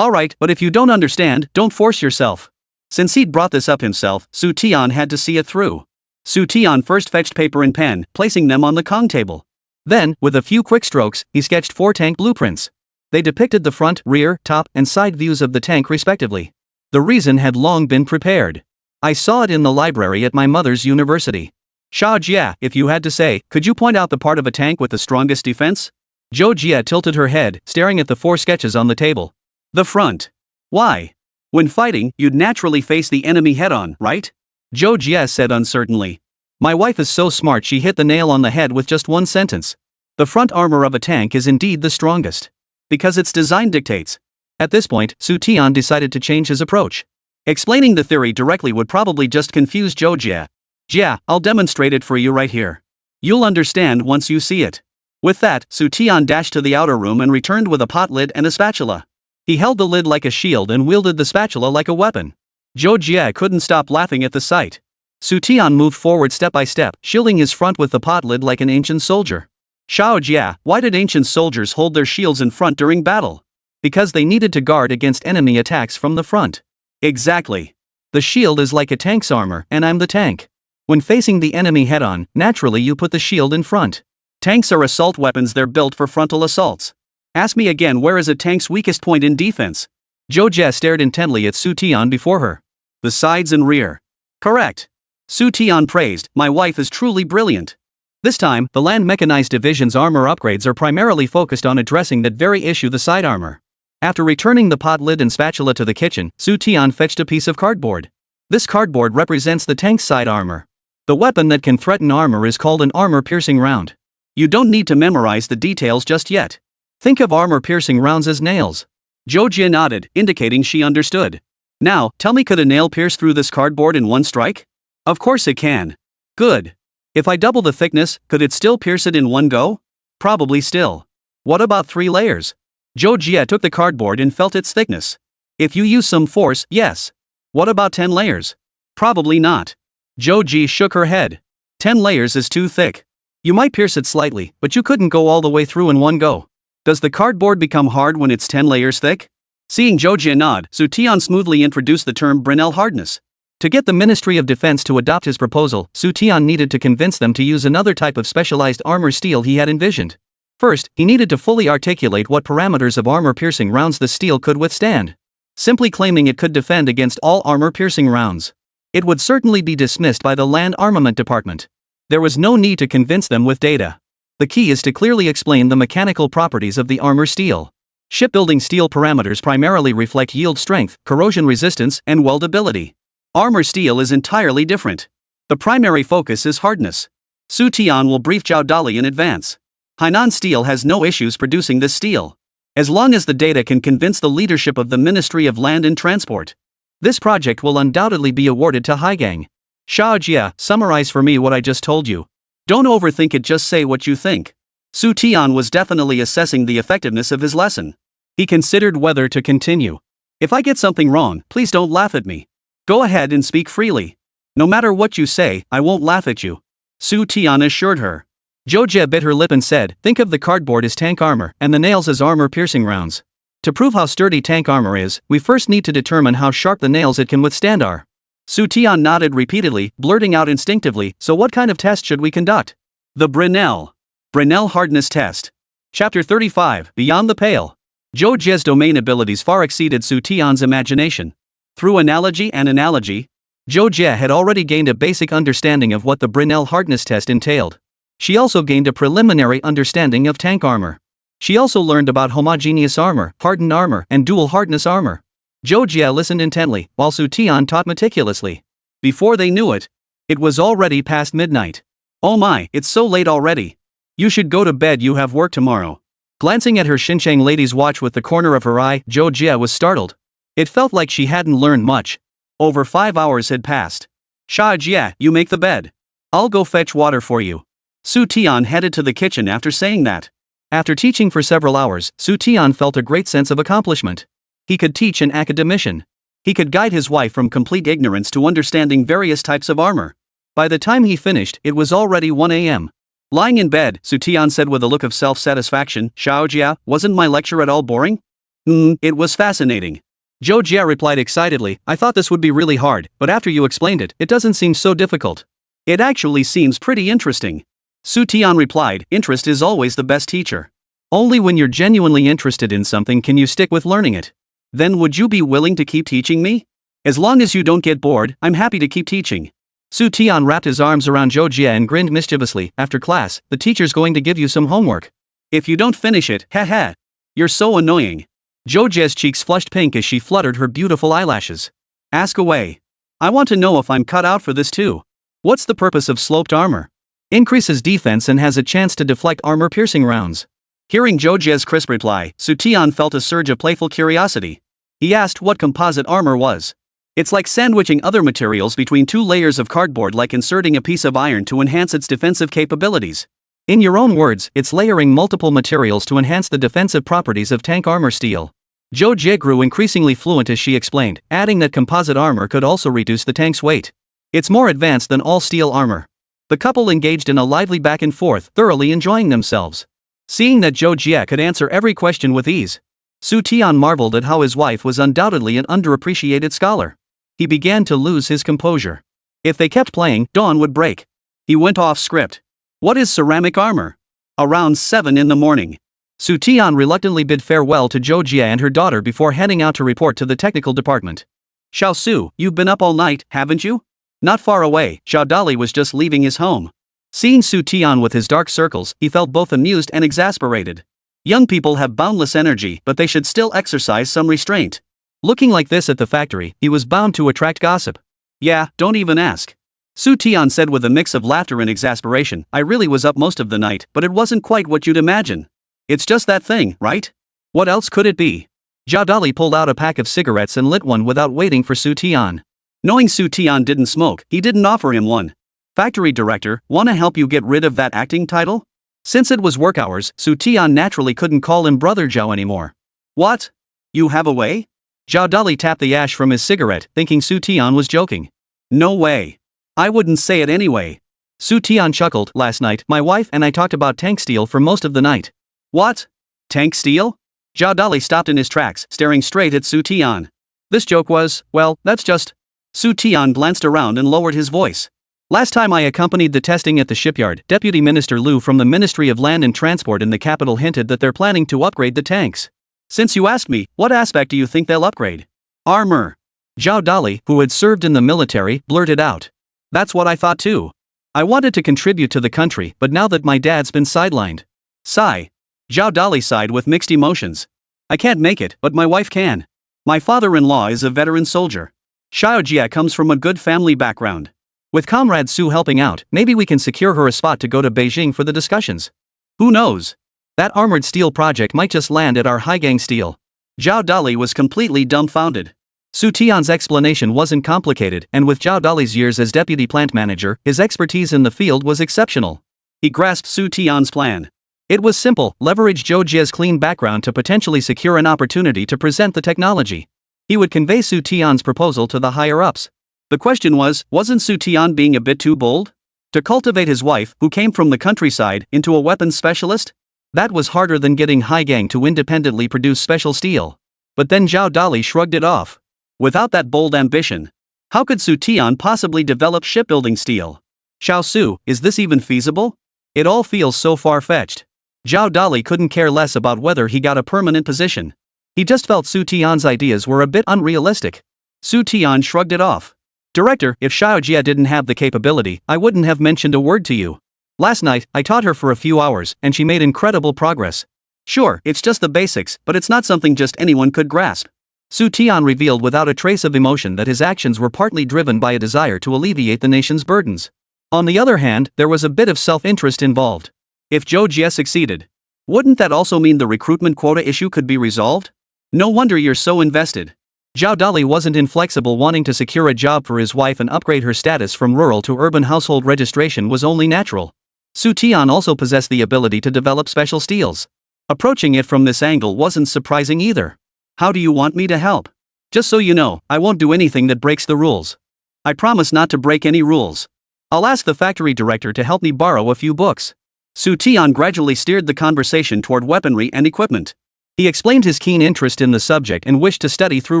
Alright, but if you don't understand, don't force yourself. Since he'd brought this up himself, Xu Tian had to see it through. Xu Tian first fetched paper and pen, placing them on the Kong table. Then, with a few quick strokes, he sketched 4 tank blueprints. They depicted the front, rear, top, and side views of the tank respectively. The reason had long been prepared. I saw it in the library at my mother's university. Xiao Jie, if you had to say, could you point out the part of a tank with the strongest defense? Zhou Jie tilted her head, staring at the 4 sketches on the table. The front. Why? When fighting, you'd naturally face the enemy head-on, right? Zhou Jie said uncertainly. My wife is so smart, she hit the nail on the head with just one sentence. The front armor of a tank is indeed the strongest. Because its design dictates. At this point, Xu Tian decided to change his approach. Explaining the theory directly would probably just confuse Zhou Jie. Jie, I'll demonstrate it for you right here. You'll understand once you see it. With that, Xu Tian dashed to the outer room and returned with a pot lid and a spatula. He held the lid like a shield and wielded the spatula like a weapon. Zhou Jie couldn't stop laughing at the sight. Xu Tian moved forward step by step, shielding his front with the pot lid like an ancient soldier. Zhou Jie, why did ancient soldiers hold their shields in front during battle? Because they needed to guard against enemy attacks from the front. Exactly. The shield is like a tank's armor, and I'm the tank. When facing the enemy head-on, naturally you put the shield in front. Tanks are assault weapons, they're built for frontal assaults. Ask me again, where is a tank's weakest point in defense? Zhou Jie stared intently at Xu Tian before her. The sides and rear. Correct. Xu Tian praised, my wife is truly brilliant. This time, the Land Mechanized Division's armor upgrades are primarily focused on addressing that very issue, the side armor. After returning the pot lid and spatula to the kitchen, Xu Tian fetched a piece of cardboard. This cardboard represents the tank's side armor. The weapon that can threaten armor is called an armor-piercing round. You don't need to memorize the details just yet. Think of armor-piercing rounds as nails. Zhou Jie nodded, indicating she understood. Now, tell me, could a nail pierce through this cardboard in one strike? Of course it can. Good. If I double the thickness, could it still pierce it in one go? Probably still. What about 3 layers? Zhou Jie took the cardboard and felt its thickness. If you use some force, yes. What about 10 layers? Probably not. Zhou Jie shook her head. 10 layers is too thick. You might pierce it slightly, but you couldn't go all the way through in one go. Does the cardboard become hard when it's 10 layers thick? Seeing Zhou Jie nod, Xu Tian smoothly introduced the term Brunel hardness. To get the Ministry of Defense to adopt his proposal, Xu Tian needed to convince them to use another type of specialized armor steel he had envisioned. First, he needed to fully articulate what parameters of armor-piercing rounds the steel could withstand. Simply claiming it could defend against all armor-piercing rounds, it would certainly be dismissed by the Land Armament Department. There was no need to convince them with data. The key is to clearly explain the mechanical properties of the armor steel. Shipbuilding steel parameters primarily reflect yield strength, corrosion resistance, and weldability. Armor steel is entirely different. The primary focus is hardness. Xu Tian will brief Zhao Dali in advance. Hainan Steel has no issues producing this steel. As long as the data can convince the leadership of the Ministry of Land and Transport, this project will undoubtedly be awarded to Haigang. Zhao Jie, summarize for me what I just told you. Don't overthink it, just say what you think. Xu Tian was definitely assessing the effectiveness of his lesson. He considered whether to continue. If I get something wrong, please don't laugh at me. Go ahead and speak freely. No matter what you say, I won't laugh at you. Xu Tian assured her. Zhou Jie bit her lip and said, think of the cardboard as tank armor and the nails as armor-piercing rounds. To prove how sturdy tank armor is, we first need to determine how sharp the nails it can withstand are. Xu Tian nodded repeatedly, blurting out instinctively, so what kind of test should we conduct? The Brunel Hardness Test. Chapter 35, Beyond the Pale. Zhou Jie's domain abilities far exceeded Xu Tian's imagination. Through analogy, Zhou Jie had already gained a basic understanding of what the Brunel Hardness Test entailed. She also gained a preliminary understanding of tank armor. She also learned about homogeneous armor, hardened armor, and dual hardness armor. Zhou Jie listened intently, while Xu Tian taught meticulously. Before they knew it, it was already past midnight. Oh my, it's so late already. You should go to bed, you have work tomorrow. Glancing at her Xinjiang lady's watch with the corner of her eye, Zhou Jie was startled. It felt like she hadn't learned much. Over 5 hours had passed. Zhou Jie, you make the bed. I'll go fetch water for you. Xu Tian headed to the kitchen after saying that. After teaching for several hours, Xu Tian felt a great sense of accomplishment. He could teach an academician. He could guide his wife from complete ignorance to understanding various types of armor. By the time he finished, it was already 1 a.m. Lying in bed, Xu Tian said with a look of self-satisfaction, Zhao Jie, wasn't my lecture at all boring? It was fascinating. Zhou Jie replied excitedly, I thought this would be really hard, but after you explained it, it doesn't seem so difficult. It actually seems pretty interesting. Xu Tian replied, interest is always the best teacher. Only when you're genuinely interested in something can you stick with learning it. Then would you be willing to keep teaching me? As long as you don't get bored, I'm happy to keep teaching. Xu Tian wrapped his arms around Zhou Jie and grinned mischievously, after class, the teacher's going to give you some homework. If you don't finish it, haha. You're so annoying. Zhou Jie's cheeks flushed pink as she fluttered her beautiful eyelashes. Ask away. I want to know if I'm cut out for this too. What's the purpose of sloped armor? Increases defense and has a chance to deflect armor-piercing rounds. Hearing Zhou Jie's crisp reply, Xu Tian felt a surge of playful curiosity. He asked what composite armor was. It's like sandwiching other materials between 2 layers of cardboard, like inserting a piece of iron to enhance its defensive capabilities. In your own words, it's layering multiple materials to enhance the defensive properties of tank armor steel. Zhou Jie grew increasingly fluent as she explained, adding that composite armor could also reduce the tank's weight. It's more advanced than all steel armor. The couple engaged in a lively back and forth, thoroughly enjoying themselves. Seeing that Zhou Jie could answer every question with ease, Xu Tian marveled at how his wife was undoubtedly an underappreciated scholar. He began to lose his composure. If they kept playing, dawn would break. He went off script. What is ceramic armor? Around 7 in the morning. Xu Tian reluctantly bid farewell to Zhou Jie and her daughter before heading out to report to the technical department. Xiao Su, you've been up all night, haven't you? Not far away, Xiao Dali was just leaving his home. Seeing Xu Tian with his dark circles, he felt both amused and exasperated. Young people have boundless energy, but they should still exercise some restraint. Looking like this at the factory, he was bound to attract gossip. Yeah, don't even ask. Xu Tian said with a mix of laughter and exasperation, I really was up most of the night, but it wasn't quite what you'd imagine. It's just that thing, right? What else could it be? Xiao Dali pulled out a pack of cigarettes and lit one without waiting for Xu Tian. Knowing Xu Tian didn't smoke, he didn't offer him one. Factory director, wanna help you get rid of that acting title? Since it was work hours, Xu Tian naturally couldn't call him Brother Zhao anymore. What? You have a way? Xiao Dali tapped the ash from his cigarette, thinking Xu Tian was joking. No way. I wouldn't say it anyway. Xu Tian chuckled. Last night, my wife and I talked about tank steel for most of the night. What? Tank steel? Xiao Dali stopped in his tracks, staring straight at Xu Tian. This joke was, well, that's just... Xu Tian glanced around and lowered his voice. Last time I accompanied the testing at the shipyard, Deputy Minister Liu from the Ministry of Land and Transport in the capital hinted that they're planning to upgrade the tanks. Since you asked me, what aspect do you think they'll upgrade? Armor. Xiao Dali, who had served in the military, blurted out. That's what I thought too. I wanted to contribute to the country, but now that my dad's been sidelined. Sigh. Xiao Dali sighed with mixed emotions. I can't make it, but my wife can. My father-in-law is a veteran soldier. Xiao Jie comes from a good family background. With Comrade Su helping out, maybe we can secure her a spot to go to Beijing for the discussions. Who knows? That armored steel project might just land at our Haizhou steel. Xiao Dali was completely dumbfounded. Xu Tian's explanation wasn't complicated, and with Xiao Dali's years as deputy plant manager, his expertise in the field was exceptional. He grasped Xu Tian's plan. It was simple: leverage Zhou Jie's clean background to potentially secure an opportunity to present the technology. He would convey Xu Tian's proposal to the higher-ups. The question was, wasn't Xu Tian being a bit too bold? To cultivate his wife, who came from the countryside, into a weapons specialist? That was harder than getting Haizhou to independently produce special steel. But then Xiao Dali shrugged it off. Without that bold ambition, how could Xu Tian possibly develop shipbuilding steel? Xiao Su, is this even feasible? It all feels so far-fetched. Xiao Dali couldn't care less about whether he got a permanent position. He just felt Xu Tian's ideas were a bit unrealistic. Xu Tian shrugged it off. Director, if Xiao Jie didn't have the capability, I wouldn't have mentioned a word to you. Last night, I taught her for a few hours, and she made incredible progress. Sure, it's just the basics, but it's not something just anyone could grasp. Xu Tian revealed without a trace of emotion that his actions were partly driven by a desire to alleviate the nation's burdens. On the other hand, there was a bit of self-interest involved. If Zhou Jie succeeded, wouldn't that also mean the recruitment quota issue could be resolved? No wonder you're so invested. Xiao Dali wasn't inflexible. Wanting to secure a job for his wife and upgrade her status from rural to urban household registration was only natural. Xu Tian also possessed the ability to develop special steels. Approaching it from this angle wasn't surprising either. How do you want me to help? Just so you know, I won't do anything that breaks the rules. I promise not to break any rules. I'll ask the factory director to help me borrow a few books. Xu Tian gradually steered the conversation toward weaponry and equipment. He explained his keen interest in the subject and wished to study through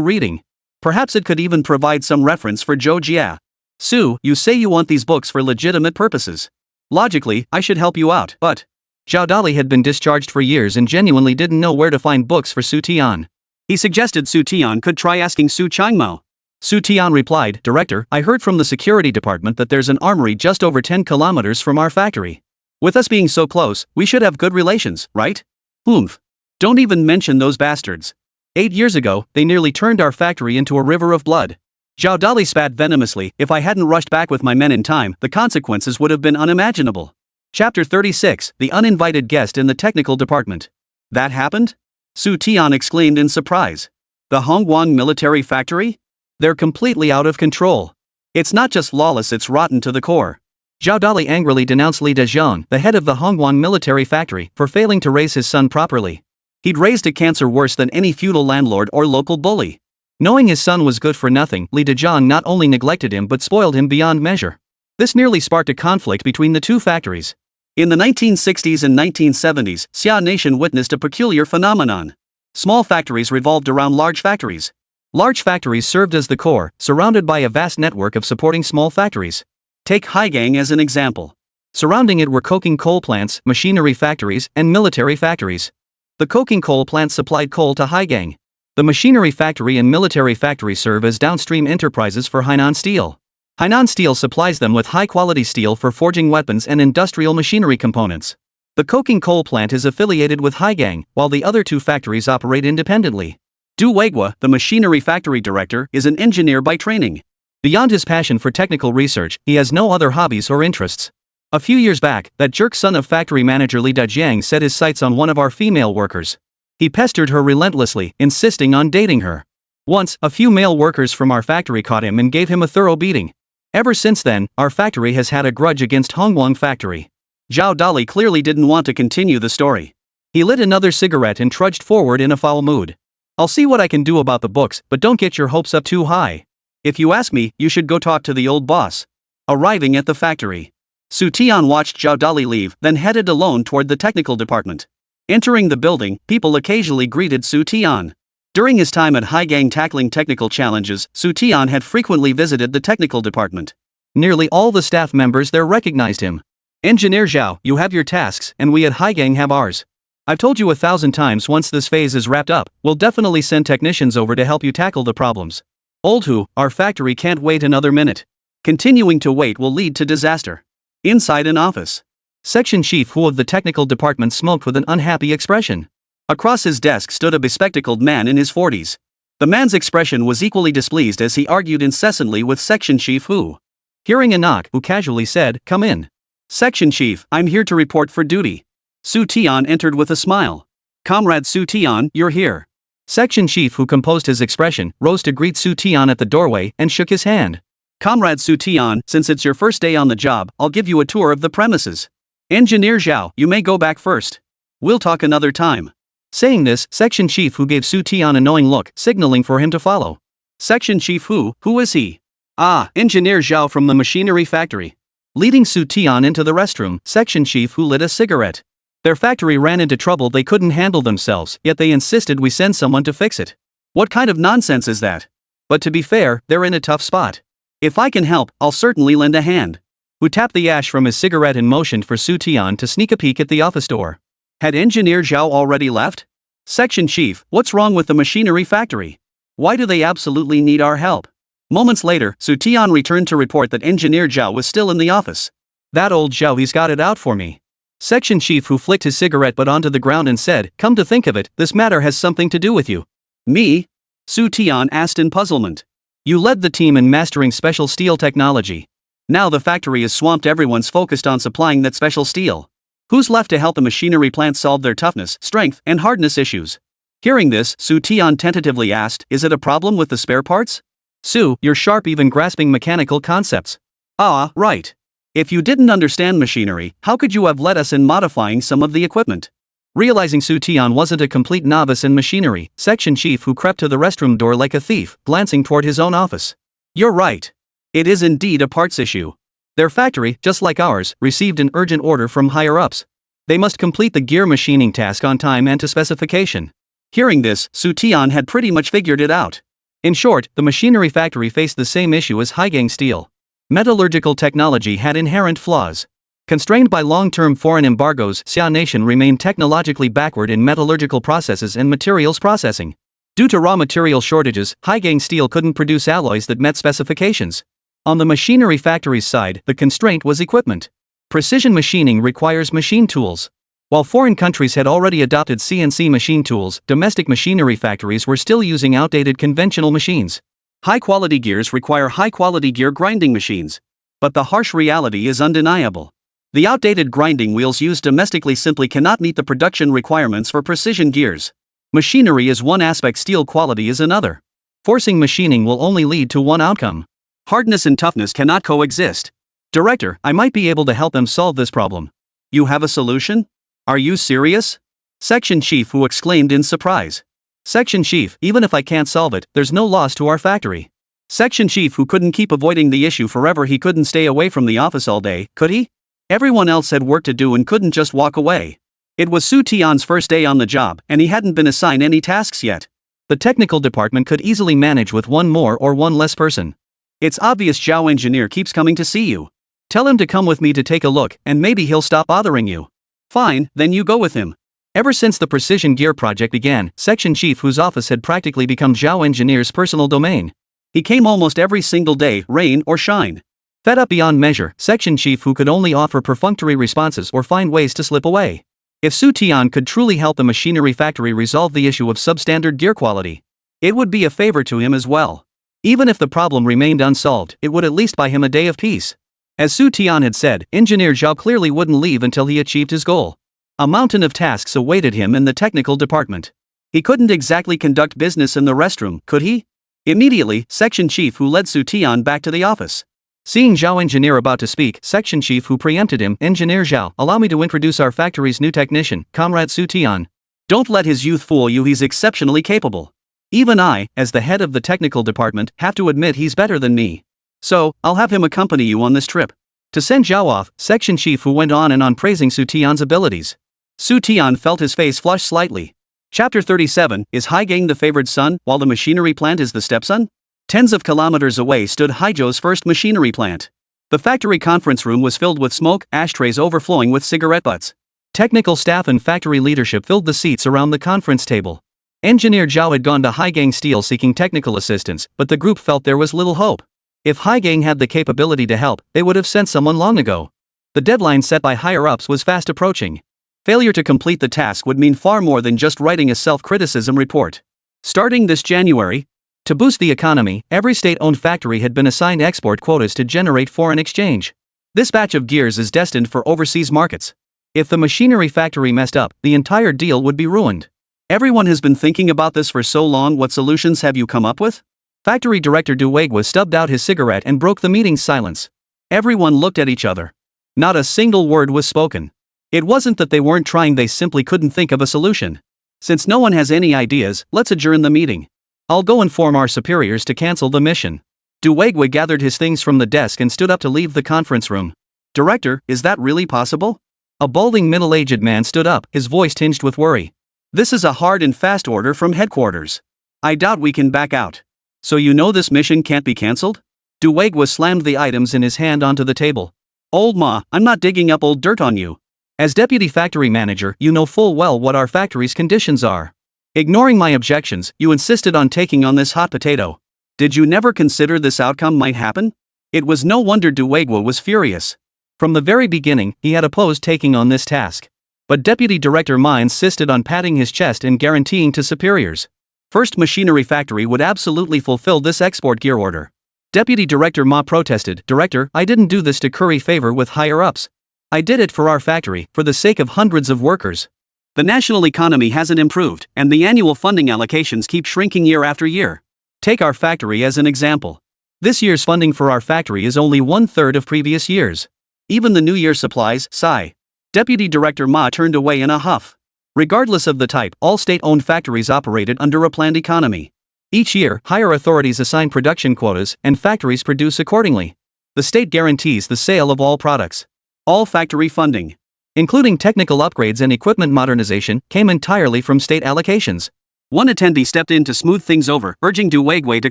reading. Perhaps it could even provide some reference for Zhou Jie. Su, you say you want these books for legitimate purposes. Logically, I should help you out, but... Xiao Dali had been discharged for years and genuinely didn't know where to find books for Xu Tian. He suggested Xu Tian could try asking Su Changmao. Xu Tian replied, Director, I heard from the security department that there's an armory just over 10 kilometers from our factory. With us being so close, we should have good relations, right? Oomph. Don't even mention those bastards. 8 years ago, they nearly turned our factory into a river of blood. Xiao Dali spat venomously. If I hadn't rushed back with my men in time, the consequences would have been unimaginable. Chapter 36, The Uninvited Guest in the Technical Department. That happened? Xu Tian exclaimed in surprise. The Hongguang military factory? They're completely out of control. It's not just lawless, it's rotten to the core. Xiao Dali angrily denounced Li Dezhong, the head of the Hongguang military factory, for failing to raise his son properly. He'd raised a cancer worse than any feudal landlord or local bully. Knowing his son was good for nothing, Li Dejiang not only neglected him but spoiled him beyond measure. This nearly sparked a conflict between the two factories. In the 1960s and 1970s, Xia Nation witnessed a peculiar phenomenon. Small factories revolved around large factories. Large factories served as the core, surrounded by a vast network of supporting small factories. Take Haizhou as an example. Surrounding it were coking coal plants, machinery factories, and military factories. The coking coal plants supplied coal to Haizhou. The machinery factory and military factory serve as downstream enterprises for Hainan Steel. Hainan Steel supplies them with high-quality steel for forging weapons and industrial machinery components. The coking coal plant is affiliated with Haizhou, while the other two factories operate independently. Du Weigua, the machinery factory director, is an engineer by training. Beyond his passion for technical research, he has no other hobbies or interests. A few years back, that jerk son of factory manager Li Dejiang set his sights on one of our female workers. He pestered her relentlessly, insisting on dating her. Once, a few male workers from our factory caught him and gave him a thorough beating. Ever since then, our factory has had a grudge against Hongguang factory. Zhao Dali clearly didn't want to continue the story. He lit another cigarette and trudged forward in a foul mood. I'll see what I can do about the books, but don't get your hopes up too high. If you ask me, you should go talk to the old boss. Arriving at the factory, Xu Tian watched Zhao Dali leave, then headed alone toward the technical department. Entering the building, people occasionally greeted Xu Tian. During his time at Haizhou tackling technical challenges, Xu Tian had frequently visited the technical department. Nearly all the staff members there recognized him. Engineer Zhao, you have your tasks, and we at Haizhou have ours. I've told you 1,000 times once this phase is wrapped up, we'll definitely send technicians over to help you tackle the problems. Old Hu, our factory can't wait another minute. Continuing to wait will lead to disaster. Inside an office, Section Chief Hu of the technical department smoked with an unhappy expression. Across his desk stood a bespectacled man in his 40s. The man's expression was equally displeased as he argued incessantly with Section Chief Hu. Hearing a knock, Hu casually said, "Come in." "Section Chief, I'm here to report for duty." Xu Tian entered with a smile. "Comrade Xu Tian, you're here." Section Chief Hu composed his expression, rose to greet Xu Tian at the doorway, and shook his hand. "Comrade Xu Tian, since it's your first day on the job, I'll give you a tour of the premises. Engineer Zhao, you may go back first. We'll talk another time." Saying this, Section Chief Hu gave Xu Tian a knowing look, signaling for him to follow. Section Chief Hu, who is he? "Ah, Engineer Zhao from the machinery factory." Leading Xu Tian into the restroom, Section Chief Hu lit a cigarette. Their factory ran into trouble they couldn't handle themselves, yet they insisted we send someone to fix it. What kind of nonsense is that? But to be fair, they're in a tough spot. If I can help, I'll certainly lend a hand. Hu tapped the ash from his cigarette and motioned for Xu Tian to sneak a peek at the office door. Had Engineer Zhao already left? "Section Chief, what's wrong with the machinery factory? Why do they absolutely need our help?" Moments later, Xu Tian returned to report that Engineer Zhao was still in the office. "That old Zhao, he's got it out for me." Section Chief Hu flicked his cigarette butt onto the ground and said, "Come to think of it, this matter has something to do with you." "Me?" Xu Tian asked in puzzlement. "You led the team in mastering special steel technology. Now the factory is swamped, everyone's focused on supplying that special steel. Who's left to help the machinery plant solve their toughness, strength, and hardness issues?" Hearing this, Xu Tian tentatively asked, "Is it a problem with the spare parts?" "Xu, you're sharp even grasping mechanical concepts." "Ah, right. If you didn't understand machinery, how could you have led us in modifying some of the equipment?" Realizing Xu Tian wasn't a complete novice in machinery, Section Chief Hu crept to the restroom door like a thief, glancing toward his own office. "You're right. It is indeed a parts issue. Their factory, just like ours, received an urgent order from higher-ups. They must complete the gear machining task on time and to specification." Hearing this, Xu Tian had pretty much figured it out. In short, the machinery factory faced the same issue as Haizhou Steel. Metallurgical technology had inherent flaws. Constrained by long-term foreign embargoes, Xia Nation remained technologically backward in metallurgical processes and materials processing. Due to raw material shortages, Haizhou Steel couldn't produce alloys that met specifications. On the machinery factory's side, the constraint was equipment. Precision machining requires machine tools. While foreign countries had already adopted CNC machine tools, domestic machinery factories were still using outdated conventional machines. High-quality gears require high-quality gear grinding machines. But the harsh reality is undeniable. The outdated grinding wheels used domestically simply cannot meet the production requirements for precision gears. Machinery is one aspect, steel quality is another. Forcing machining will only lead to one outcome. Hardness and toughness cannot coexist. "Director, I might be able to help them solve this problem." "You have a solution? Are you serious?" Section Chief Hu exclaimed in surprise. Section chief, even if I can't solve it, there's no loss to our factory. Section chief who couldn't keep avoiding the issue forever. He couldn't stay away from the office all day, could he? Everyone else had work to do and couldn't just walk away. It was Xu Tian's first day on the job, and he hadn't been assigned any tasks yet. The technical department could easily manage with one more or one less person. It's obvious Zhao engineer keeps coming to see you. Tell him to come with me to take a look, and maybe he'll stop bothering you. Fine, then you go with him. Ever since the precision gear project began, section chief whose office had practically become Zhao engineer's personal domain. He came almost every single day, rain or shine. Fed up beyond measure, section chief who could only offer perfunctory responses or find ways to slip away. If Xu Tian could truly help the machinery factory resolve the issue of substandard gear quality, it would be a favor to him as well. Even if the problem remained unsolved, it would at least buy him a day of peace. As Xu Tian had said, Engineer Zhao clearly wouldn't leave until he achieved his goal. A mountain of tasks awaited him in the technical department. He couldn't exactly conduct business in the restroom, could he? Immediately, section chief who led Xu Tian back to the office. Seeing Zhao engineer about to speak, section chief who preempted him, Engineer Zhao, allow me to introduce our factory's new technician, Comrade Xu Tian. Don't let his youth fool you, he's exceptionally capable. Even I, as the head of the technical department, have to admit he's better than me. So, I'll have him accompany you on this trip. To send Zhao off, section chief who went on and on praising Xu Tian's abilities. Xu Tian felt his face flush slightly. Chapter 37, is Haizhou the favored son, while the machinery plant is the stepson? Tens of kilometers away stood Haizhou's first machinery plant. The factory conference room was filled with smoke, ashtrays overflowing with cigarette butts. Technical staff and factory leadership filled the seats around the conference table. Engineer Zhao had gone to Haizhou Steel seeking technical assistance, but the group felt there was little hope. If Haizhou had the capability to help, they would have sent someone long ago. The deadline set by higher-ups was fast approaching. Failure to complete the task would mean far more than just writing a self-criticism report. Starting this January, to boost the economy, every state-owned factory had been assigned export quotas to generate foreign exchange. This batch of gears is destined for overseas markets. If the machinery factory messed up, the entire deal would be ruined. Everyone has been thinking about this for so long. What solutions have you come up with? Factory director Duwegwa stubbed out his cigarette and broke the meeting's silence. Everyone looked at each other. Not a single word was spoken. It wasn't that they weren't trying, they simply couldn't think of a solution. Since no one has any ideas, let's adjourn the meeting. I'll go inform our superiors to cancel the mission. Duwegwa gathered his things from the desk and stood up to leave the conference room. Director, is that really possible? A balding middle-aged man stood up, his voice tinged with worry. This is a hard and fast order from headquarters. I doubt we can back out. So you know this mission can't be cancelled? Duwegwa slammed the items in his hand onto the table. Old Ma, I'm not digging up old dirt on you. As deputy factory manager, you know full well what our factory's conditions are. Ignoring my objections, you insisted on taking on this hot potato. Did you never consider this outcome might happen? It was no wonder Duwegwa was furious. From the very beginning, he had opposed taking on this task. But Deputy Director Ma insisted on patting his chest and guaranteeing to superiors. First Machinery Factory would absolutely fulfill this export gear order. Deputy Director Ma protested, Director, I didn't do this to curry favor with higher-ups. I did it for our factory, for the sake of hundreds of workers. The national economy hasn't improved, and the annual funding allocations keep shrinking year after year. Take our factory as an example. This year's funding for our factory is only 1/3 of previous years. Even the new year supplies, sigh. Deputy Director Ma turned away in a huff. Regardless of the type, all state-owned factories operated under a planned economy. Each year, higher authorities assign production quotas, and factories produce accordingly. The state guarantees the sale of all products. All factory funding, including technical upgrades and equipment modernization, came entirely from state allocations. One attendee stepped in to smooth things over, urging Duwegwa to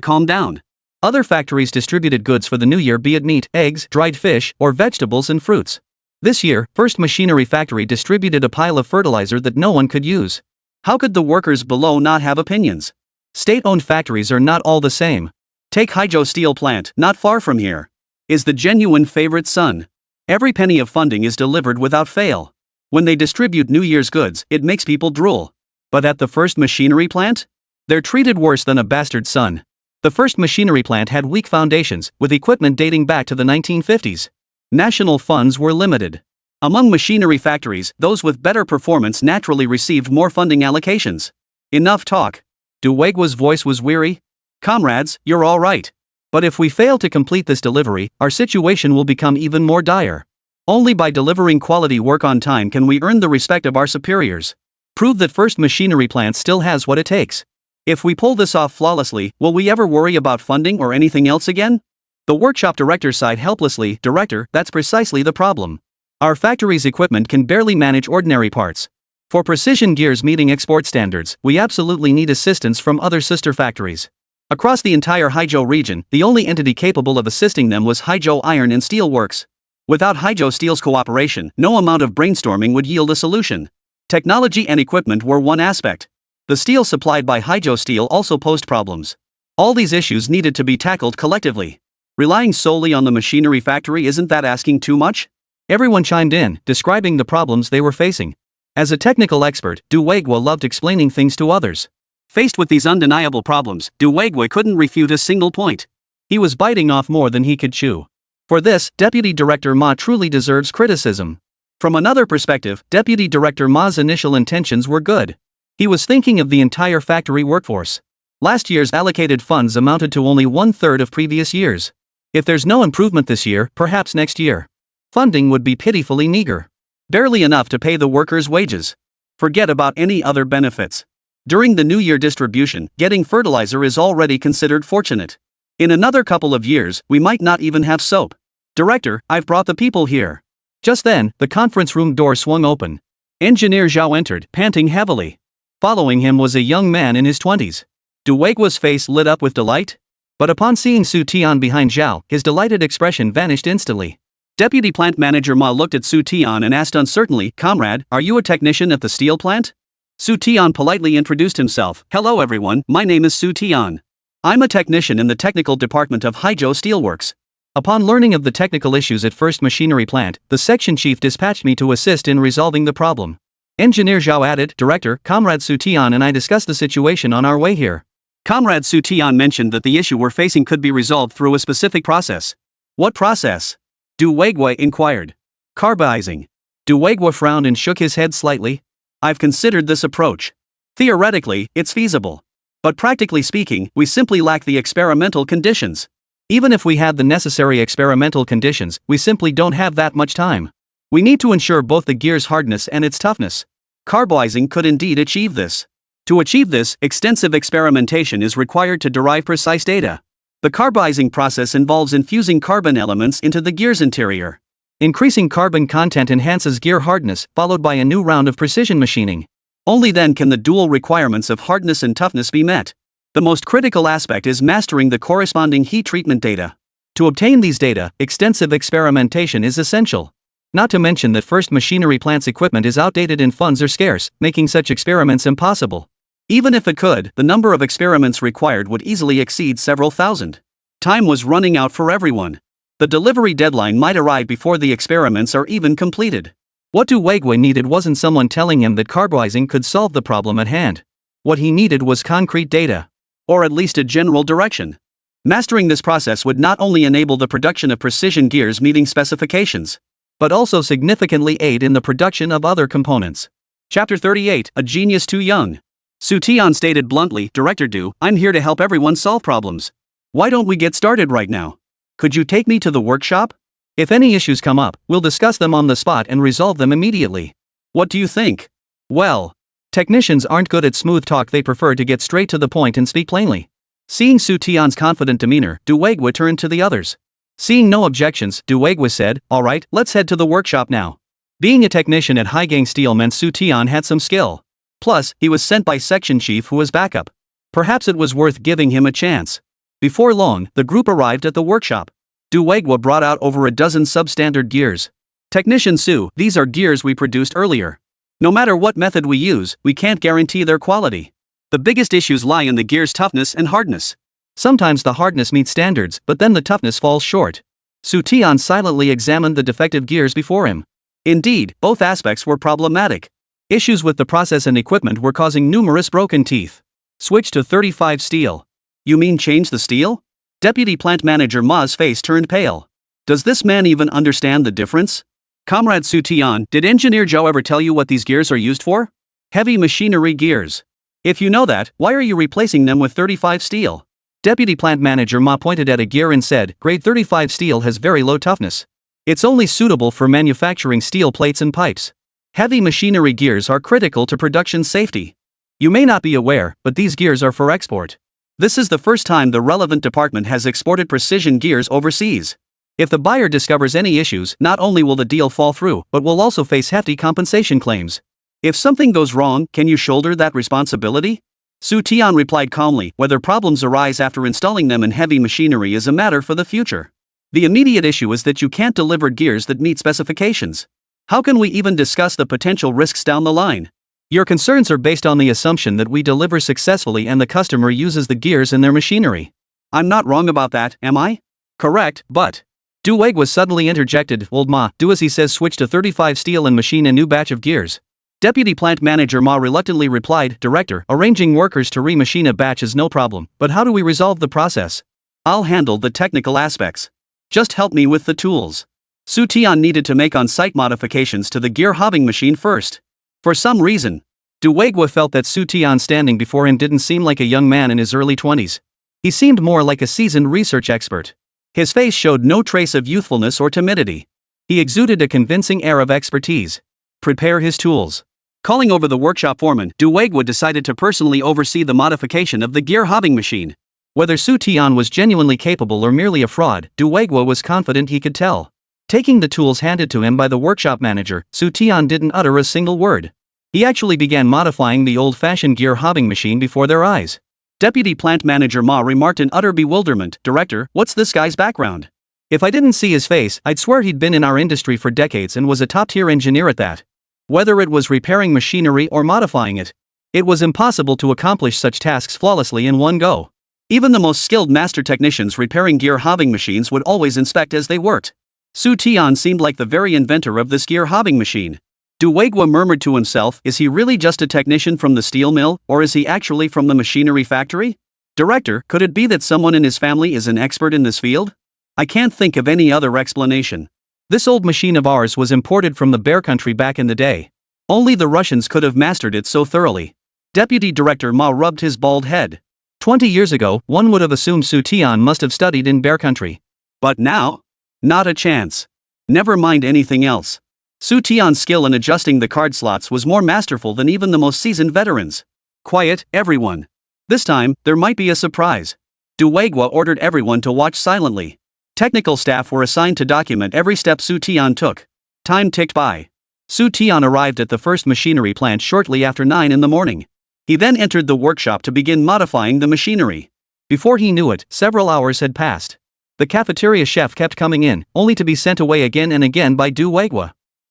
calm down. Other factories distributed goods for the new year, be it meat, eggs, dried fish, or vegetables and fruits. This year, First Machinery Factory distributed a pile of fertilizer that no one could use. How could the workers below not have opinions? State-owned factories are not all the same. Take Haizhou Steel Plant, not far from here. Is the genuine favorite son. Every penny of funding is delivered without fail. When they distribute New Year's goods, it makes people drool. But at the First Machinery Plant? They're treated worse than a bastard son. The First Machinery Plant had weak foundations, with equipment dating back to the 1950s. National funds were limited. Among machinery factories, those with better performance naturally received more funding allocations. Enough talk. Duwegwa's voice was weary. Comrades, you're all right. But if we fail to complete this delivery, our situation will become even more dire. Only by delivering quality work on time can we earn the respect of our superiors. Prove that First Machinery Plant still has what it takes. If we pull this off flawlessly, will we ever worry about funding or anything else again? The workshop director sighed helplessly. Director, that's precisely the problem. Our factory's equipment can barely manage ordinary parts. For precision gears meeting export standards, we absolutely need assistance from other sister factories. Across the entire Haizhou region, the only entity capable of assisting them was Haizhou Iron and Steel Works. Without Haizhou Steel's cooperation, no amount of brainstorming would yield a solution. Technology and equipment were one aspect. The steel supplied by Haizhou Steel also posed problems. All these issues needed to be tackled collectively. Relying solely on the machinery factory, isn't that asking too much? Everyone chimed in, describing the problems they were facing. As a technical expert, Du Weiguo loved explaining things to others. Faced with these undeniable problems, Du Weiguo couldn't refute a single point. He was biting off more than he could chew. For this, Deputy Director Ma truly deserves criticism. From another perspective, Deputy Director Ma's initial intentions were good. He was thinking of the entire factory workforce. Last year's allocated funds amounted to only 1/3 of previous years. If there's no improvement this year, perhaps next year. Funding would be pitifully meager. Barely enough to pay the workers' wages. Forget about any other benefits. During the New Year distribution, getting fertilizer is already considered fortunate. In another couple of years, we might not even have soap. Director, I've brought the people here. Just then, the conference room door swung open. Engineer Zhao entered, panting heavily. Following him was a young man in his 20s. Du Weiguo's face lit up with delight. But upon seeing Xu Tian behind Zhao, his delighted expression vanished instantly. Deputy Plant Manager Ma looked at Xu Tian and asked uncertainly, Comrade, are you a technician at the steel plant? Xu Tian politely introduced himself. Hello everyone, my name is Xu Tian. I'm a technician in the technical department of Haizhou Steelworks. Upon learning of the technical issues at First Machinery Plant, the section chief dispatched me to assist in resolving the problem. Engineer Zhao added, Director, Comrade Xu Tian and I discussed the situation on our way here. Comrade Xu Tian mentioned that the issue we're facing could be resolved through a specific process. What process? Du Weiguo inquired. Carbizing. Du Weiguo frowned and shook his head slightly. I've considered this approach. Theoretically, it's feasible. But practically speaking, we simply lack the experimental conditions. Even if we had the necessary experimental conditions, we simply don't have that much time. We need to ensure both the gear's hardness and its toughness. Carbizing could indeed achieve this. To achieve this, extensive experimentation is required to derive precise data. The carbizing process involves infusing carbon elements into the gear's interior. Increasing carbon content enhances gear hardness, followed by a new round of precision machining. Only then can the dual requirements of hardness and toughness be met. The most critical aspect is mastering the corresponding heat treatment data. To obtain these data, extensive experimentation is essential. Not to mention that First Machinery Plant's equipment is outdated and funds are scarce, making such experiments impossible. Even if it could, the number of experiments required would easily exceed several thousand. Time was running out for everyone. The delivery deadline might arrive before the experiments are even completed. What Du Weiguo needed wasn't someone telling him that carbizing could solve the problem at hand. What he needed was concrete data. Or at least a general direction. Mastering this process would not only enable the production of precision gears meeting specifications, but also significantly aid in the production of other components. Chapter 38, A Genius Too Young. Xu Tian stated bluntly, Director Du, I'm here to help everyone solve problems. Why don't we get started right now? Could you take me to the workshop? If any issues come up, we'll discuss them on the spot and resolve them immediately. What do you think? Well, technicians aren't good at smooth talk, they prefer to get straight to the point and speak plainly. Seeing Xu Tian's confident demeanor, Du Weiguo turned to the others. Seeing no objections, Du Weiguo said, Alright, let's head to the workshop now. Being a technician at Haigang Steel meant Xu Tian had some skill. Plus, he was sent by section chief who was backup. Perhaps it was worth giving him a chance. Before long, the group arrived at the workshop. Du Weiguo brought out over a dozen substandard gears. Technician Su, these are gears we produced earlier. No matter what method we use, we can't guarantee their quality. The biggest issues lie in the gear's toughness and hardness. Sometimes the hardness meets standards, but then the toughness falls short. Xu Tian silently examined the defective gears before him. Indeed, both aspects were problematic. Issues with the process and equipment were causing numerous broken teeth. Switch to 35 steel. You mean change the steel? Deputy Plant Manager Ma's face turned pale. Does this man even understand the difference? Comrade Xu Tian, did Engineer Zhou ever tell you what these gears are used for? Heavy machinery gears. If you know that, why are you replacing them with 35 steel? Deputy Plant Manager Ma pointed at a gear and said, Grade 35 steel has very low toughness. It's only suitable for manufacturing steel plates and pipes. Heavy machinery gears are critical to production safety. You may not be aware, but these gears are for export. This is the first time the relevant department has exported precision gears overseas. If the buyer discovers any issues, not only will the deal fall through, but will also face hefty compensation claims. If something goes wrong, can you shoulder that responsibility? Xu Tian replied calmly, whether problems arise after installing them in heavy machinery is a matter for the future. The immediate issue is that you can't deliver gears that meet specifications. How can we even discuss the potential risks down the line? Your concerns are based on the assumption that we deliver successfully and the customer uses the gears in their machinery. I'm not wrong about that, am I? Correct, but... Du Wei was suddenly interjected. Old Ma, do as he says. Switch to 35 steel and machine a new batch of gears. Deputy Plant Manager Ma reluctantly replied, Director, arranging workers to remachine a batch is no problem, but how do we resolve the process? I'll handle the technical aspects. Just help me with the tools. Xu Tian needed to make on-site modifications to the gear hobbing machine first. For some reason, Du Wei felt that Xu Tian standing before him didn't seem like a young man in his early 20s. He seemed more like a seasoned research expert. His face showed no trace of youthfulness or timidity. He exuded a convincing air of expertise. Prepare his tools. Calling over the workshop foreman, Du Wei decided to personally oversee the modification of the gear hobbing machine. Whether Xu Tian was genuinely capable or merely a fraud, Du Wei was confident he could tell. Taking the tools handed to him by the workshop manager, Xu Tian didn't utter a single word. He actually began modifying the old-fashioned gear hobbing machine before their eyes. Deputy Plant Manager Ma remarked in utter bewilderment, Director, what's this guy's background? If I didn't see his face, I'd swear he'd been in our industry for decades and was a top-tier engineer at that. Whether it was repairing machinery or modifying it, it was impossible to accomplish such tasks flawlessly in one go. Even the most skilled master technicians repairing gear hobbing machines would always inspect as they worked. Xu Tian seemed like the very inventor of this gear hobbing machine. Du Wei murmured to himself, is he really just a technician from the steel mill, or is he actually from the machinery factory? Director, could it be that someone in his family is an expert in this field? I can't think of any other explanation. This old machine of ours was imported from the Bear Country back in the day. Only the Russians could have mastered it so thoroughly. Deputy Director Ma rubbed his bald head. 20 years ago, one would have assumed Xu Tian must have studied in Bear Country. But now? Not a chance. Never mind anything else. Xu Tian's skill in adjusting the card slots was more masterful than even the most seasoned veterans. Quiet, everyone. This time, there might be a surprise. Du Wei ordered everyone to watch silently. Technical staff were assigned to document every step Xu Tian took. Time ticked by. Xu Tian arrived at the first machinery plant shortly after 9 in the morning. He then entered the workshop to begin modifying the machinery. Before he knew it, several hours had passed. The cafeteria chef kept coming in, only to be sent away again and again by Du Wei.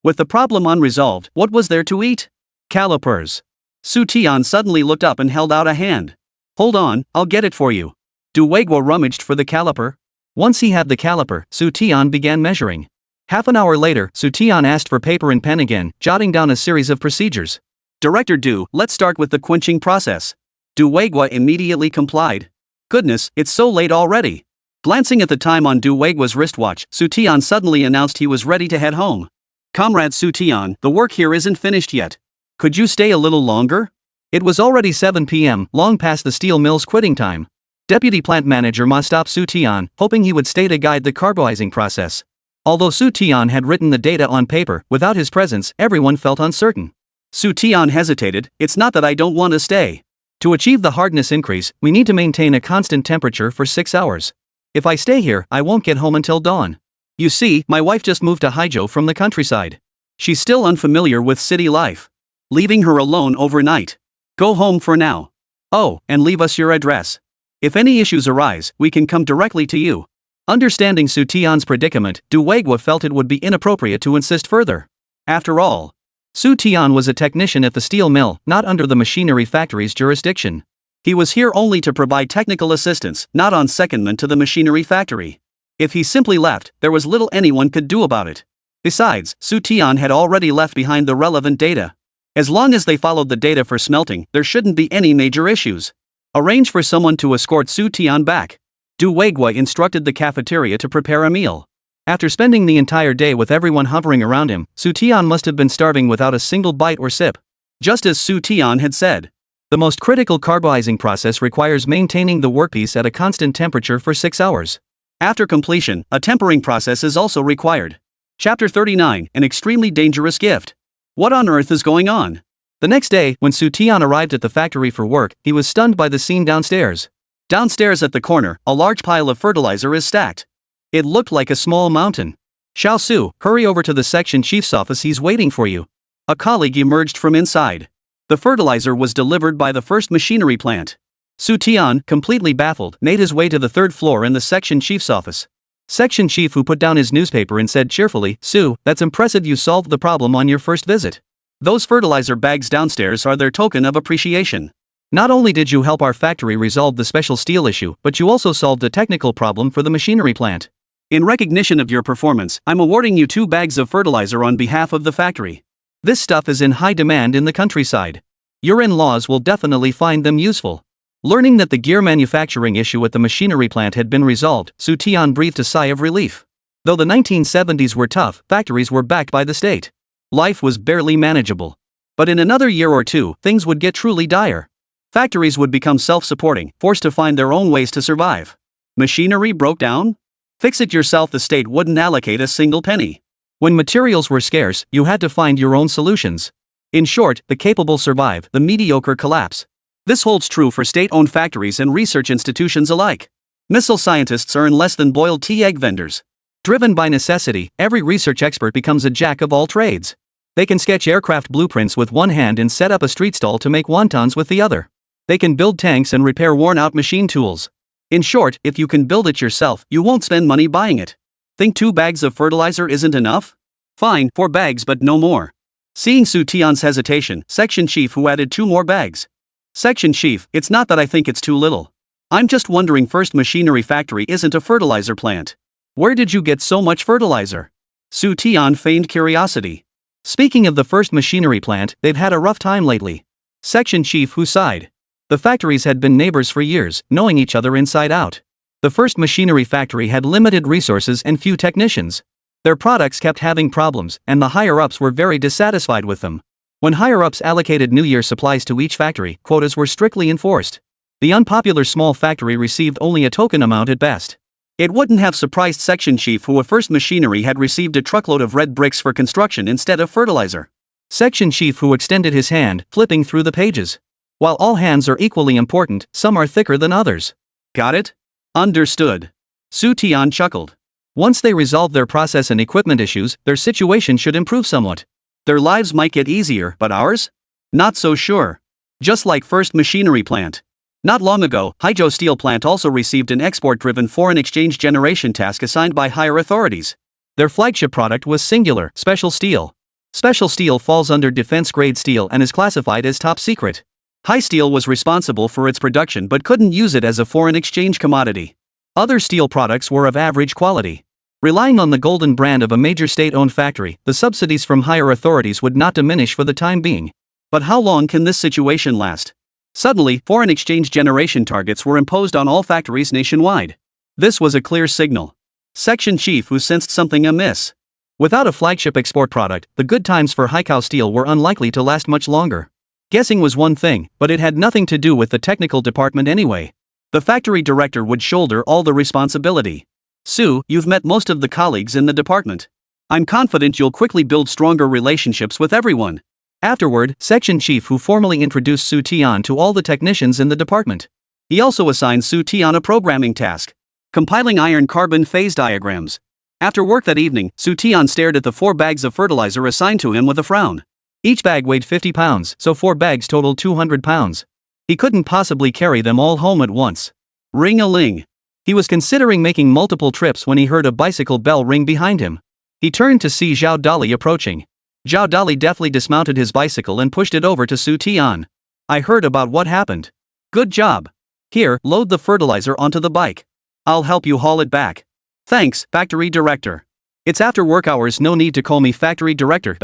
With the problem unresolved, what was there to eat? Calipers. Xu Tian suddenly looked up and held out a hand. Hold on, I'll get it for you. Du Wei rummaged for the caliper. Once he had the caliper, Xu Tian began measuring. Half an hour later, Xu Tian asked for paper and pen again, jotting down a series of procedures. Director Du, let's start with the quenching process. Du Wei immediately complied. Goodness, it's so late already. Glancing at the time on Du Wei's wristwatch, Xu Tian suddenly announced he was ready to head home. Comrade Xu Tian, the work here isn't finished yet. Could you stay a little longer? It was already 7 p.m., long past the steel mill's quitting time. Deputy Plant Manager Ma stopped Xu Tian, hoping he would stay to guide the carboizing process. Although Xu Tian had written the data on paper, without his presence, everyone felt uncertain. Xu Tian hesitated, it's not that I don't want to stay. To achieve the hardness increase, we need to maintain a constant temperature for 6 hours. If I stay here, I won't get home until dawn. You see, my wife just moved to Haizhou from the countryside. She's still unfamiliar with city life. Leaving her alone overnight. Go home for now. Oh, and leave us your address. If any issues arise, we can come directly to you. Understanding Xu Tian's predicament, Du Wei felt it would be inappropriate to insist further. After all, Xu Tian was a technician at the steel mill, not under the machinery factory's jurisdiction. He was here only to provide technical assistance, not on secondment to the machinery factory. If he simply left, there was little anyone could do about it. Besides, Xu Tian had already left behind the relevant data. As long as they followed the data for smelting, there shouldn't be any major issues. Arrange for someone to escort Xu Tian back. Du Wei instructed the cafeteria to prepare a meal. After spending the entire day with everyone hovering around him, Xu Tian must have been starving without a single bite or sip. Just as Xu Tian had said, the most critical carboizing process requires maintaining the workpiece at a constant temperature for 6 hours. After completion, a tempering process is also required. Chapter 39, an extremely dangerous gift. What on earth is going on? The next day, when Xu Tian arrived at the factory for work, he was stunned by the scene downstairs. Downstairs at the corner, a large pile of fertilizer is stacked. It looked like a small mountain. Xiao Su, hurry over to the section chief's office, he's waiting for you. A colleague emerged from inside. The fertilizer was delivered by the first machinery plant. Xu Tian, completely baffled, made his way to the third floor in the section chief's office. Section chief who put down his newspaper and said cheerfully, Su, that's impressive, you solved the problem on your first visit. Those fertilizer bags downstairs are their token of appreciation. Not only did you help our factory resolve the special steel issue, but you also solved a technical problem for the machinery plant. In recognition of your performance, I'm awarding you 2 bags of fertilizer on behalf of the factory. This stuff is in high demand in the countryside. Your in-laws will definitely find them useful. Learning that the gear manufacturing issue at the machinery plant had been resolved, Xu Tian breathed a sigh of relief. Though the 1970s were tough, factories were backed by the state. Life was barely manageable. But in another year or two, things would get truly dire. Factories would become self-supporting, forced to find their own ways to survive. Machinery broke down? Fix it yourself, the state wouldn't allocate a single penny. When materials were scarce, you had to find your own solutions. In short, the capable survive, the mediocre collapse. This holds true for state-owned factories and research institutions alike. Missile scientists earn less than boiled tea egg vendors. Driven by necessity, every research expert becomes a jack of all trades. They can sketch aircraft blueprints with one hand and set up a street stall to make wontons with the other. They can build tanks and repair worn-out machine tools. In short, if you can build it yourself, you won't spend money buying it. Think 2 bags of fertilizer isn't enough? Fine, 4 bags but no more. Seeing Xu Tian's hesitation, section chief who added 2 more bags. Section chief, it's not that I think it's too little. I'm just wondering, first machinery factory isn't a fertilizer plant. Where did you get so much fertilizer? Xu Tian feigned curiosity. Speaking of the first machinery plant, they've had a rough time lately. Section chief who sighed. The factories had been neighbors for years, knowing each other inside out. The first machinery factory had limited resources and few technicians. Their products kept having problems, and the higher-ups were very dissatisfied with them. When higher-ups allocated New Year supplies to each factory, quotas were strictly enforced. The unpopular small factory received only a token amount at best. It wouldn't have surprised section chief who a first machinery had received a truckload of red bricks for construction instead of fertilizer. Section chief who extended his hand, flipping through the pages. While all hands are equally important, some are thicker than others. Got it? Understood. Xu Tian chuckled. Once they resolve their process and equipment issues, their situation should improve somewhat. Their lives might get easier, but ours? Not so sure. Just like first machinery plant. Not long ago, Haizhou steel plant also received an export-driven foreign exchange generation task assigned by higher authorities. Their flagship product was singular, special steel. Special steel falls under defense-grade steel and is classified as top secret. High Steel was responsible for its production but couldn't use it as a foreign exchange commodity. Other steel products were of average quality. Relying on the golden brand of a major state-owned factory, the subsidies from higher authorities would not diminish for the time being. But how long can this situation last? Suddenly, foreign exchange generation targets were imposed on all factories nationwide. This was a clear signal. Section chief who sensed something amiss. Without a flagship export product, the good times for Haizhou Steel were unlikely to last much longer. Guessing was one thing, but it had nothing to do with the technical department anyway. The factory director would shoulder all the responsibility. Su, you've met most of the colleagues in the department. I'm confident you'll quickly build stronger relationships with everyone. Afterward, section chief who formally introduced Xu Tian to all the technicians in the department. He also assigned Xu Tian a programming task. Compiling iron-carbon phase diagrams. After work that evening, Xu Tian stared at the 4 bags of fertilizer assigned to him with a frown. Each bag weighed 50 pounds, so 4 bags totaled 200 pounds. He couldn't possibly carry them all home at once. Ring-a-ling. He was considering making multiple trips when he heard a bicycle bell ring behind him. He turned to see Zhao Dali approaching. Zhao Dali deftly dismounted his bicycle and pushed it over to Xu Tian. I heard about what happened. Good job. Here, load the fertilizer onto the bike. I'll help you haul it back. Thanks, factory director. It's after work hours, no need to call me factory director.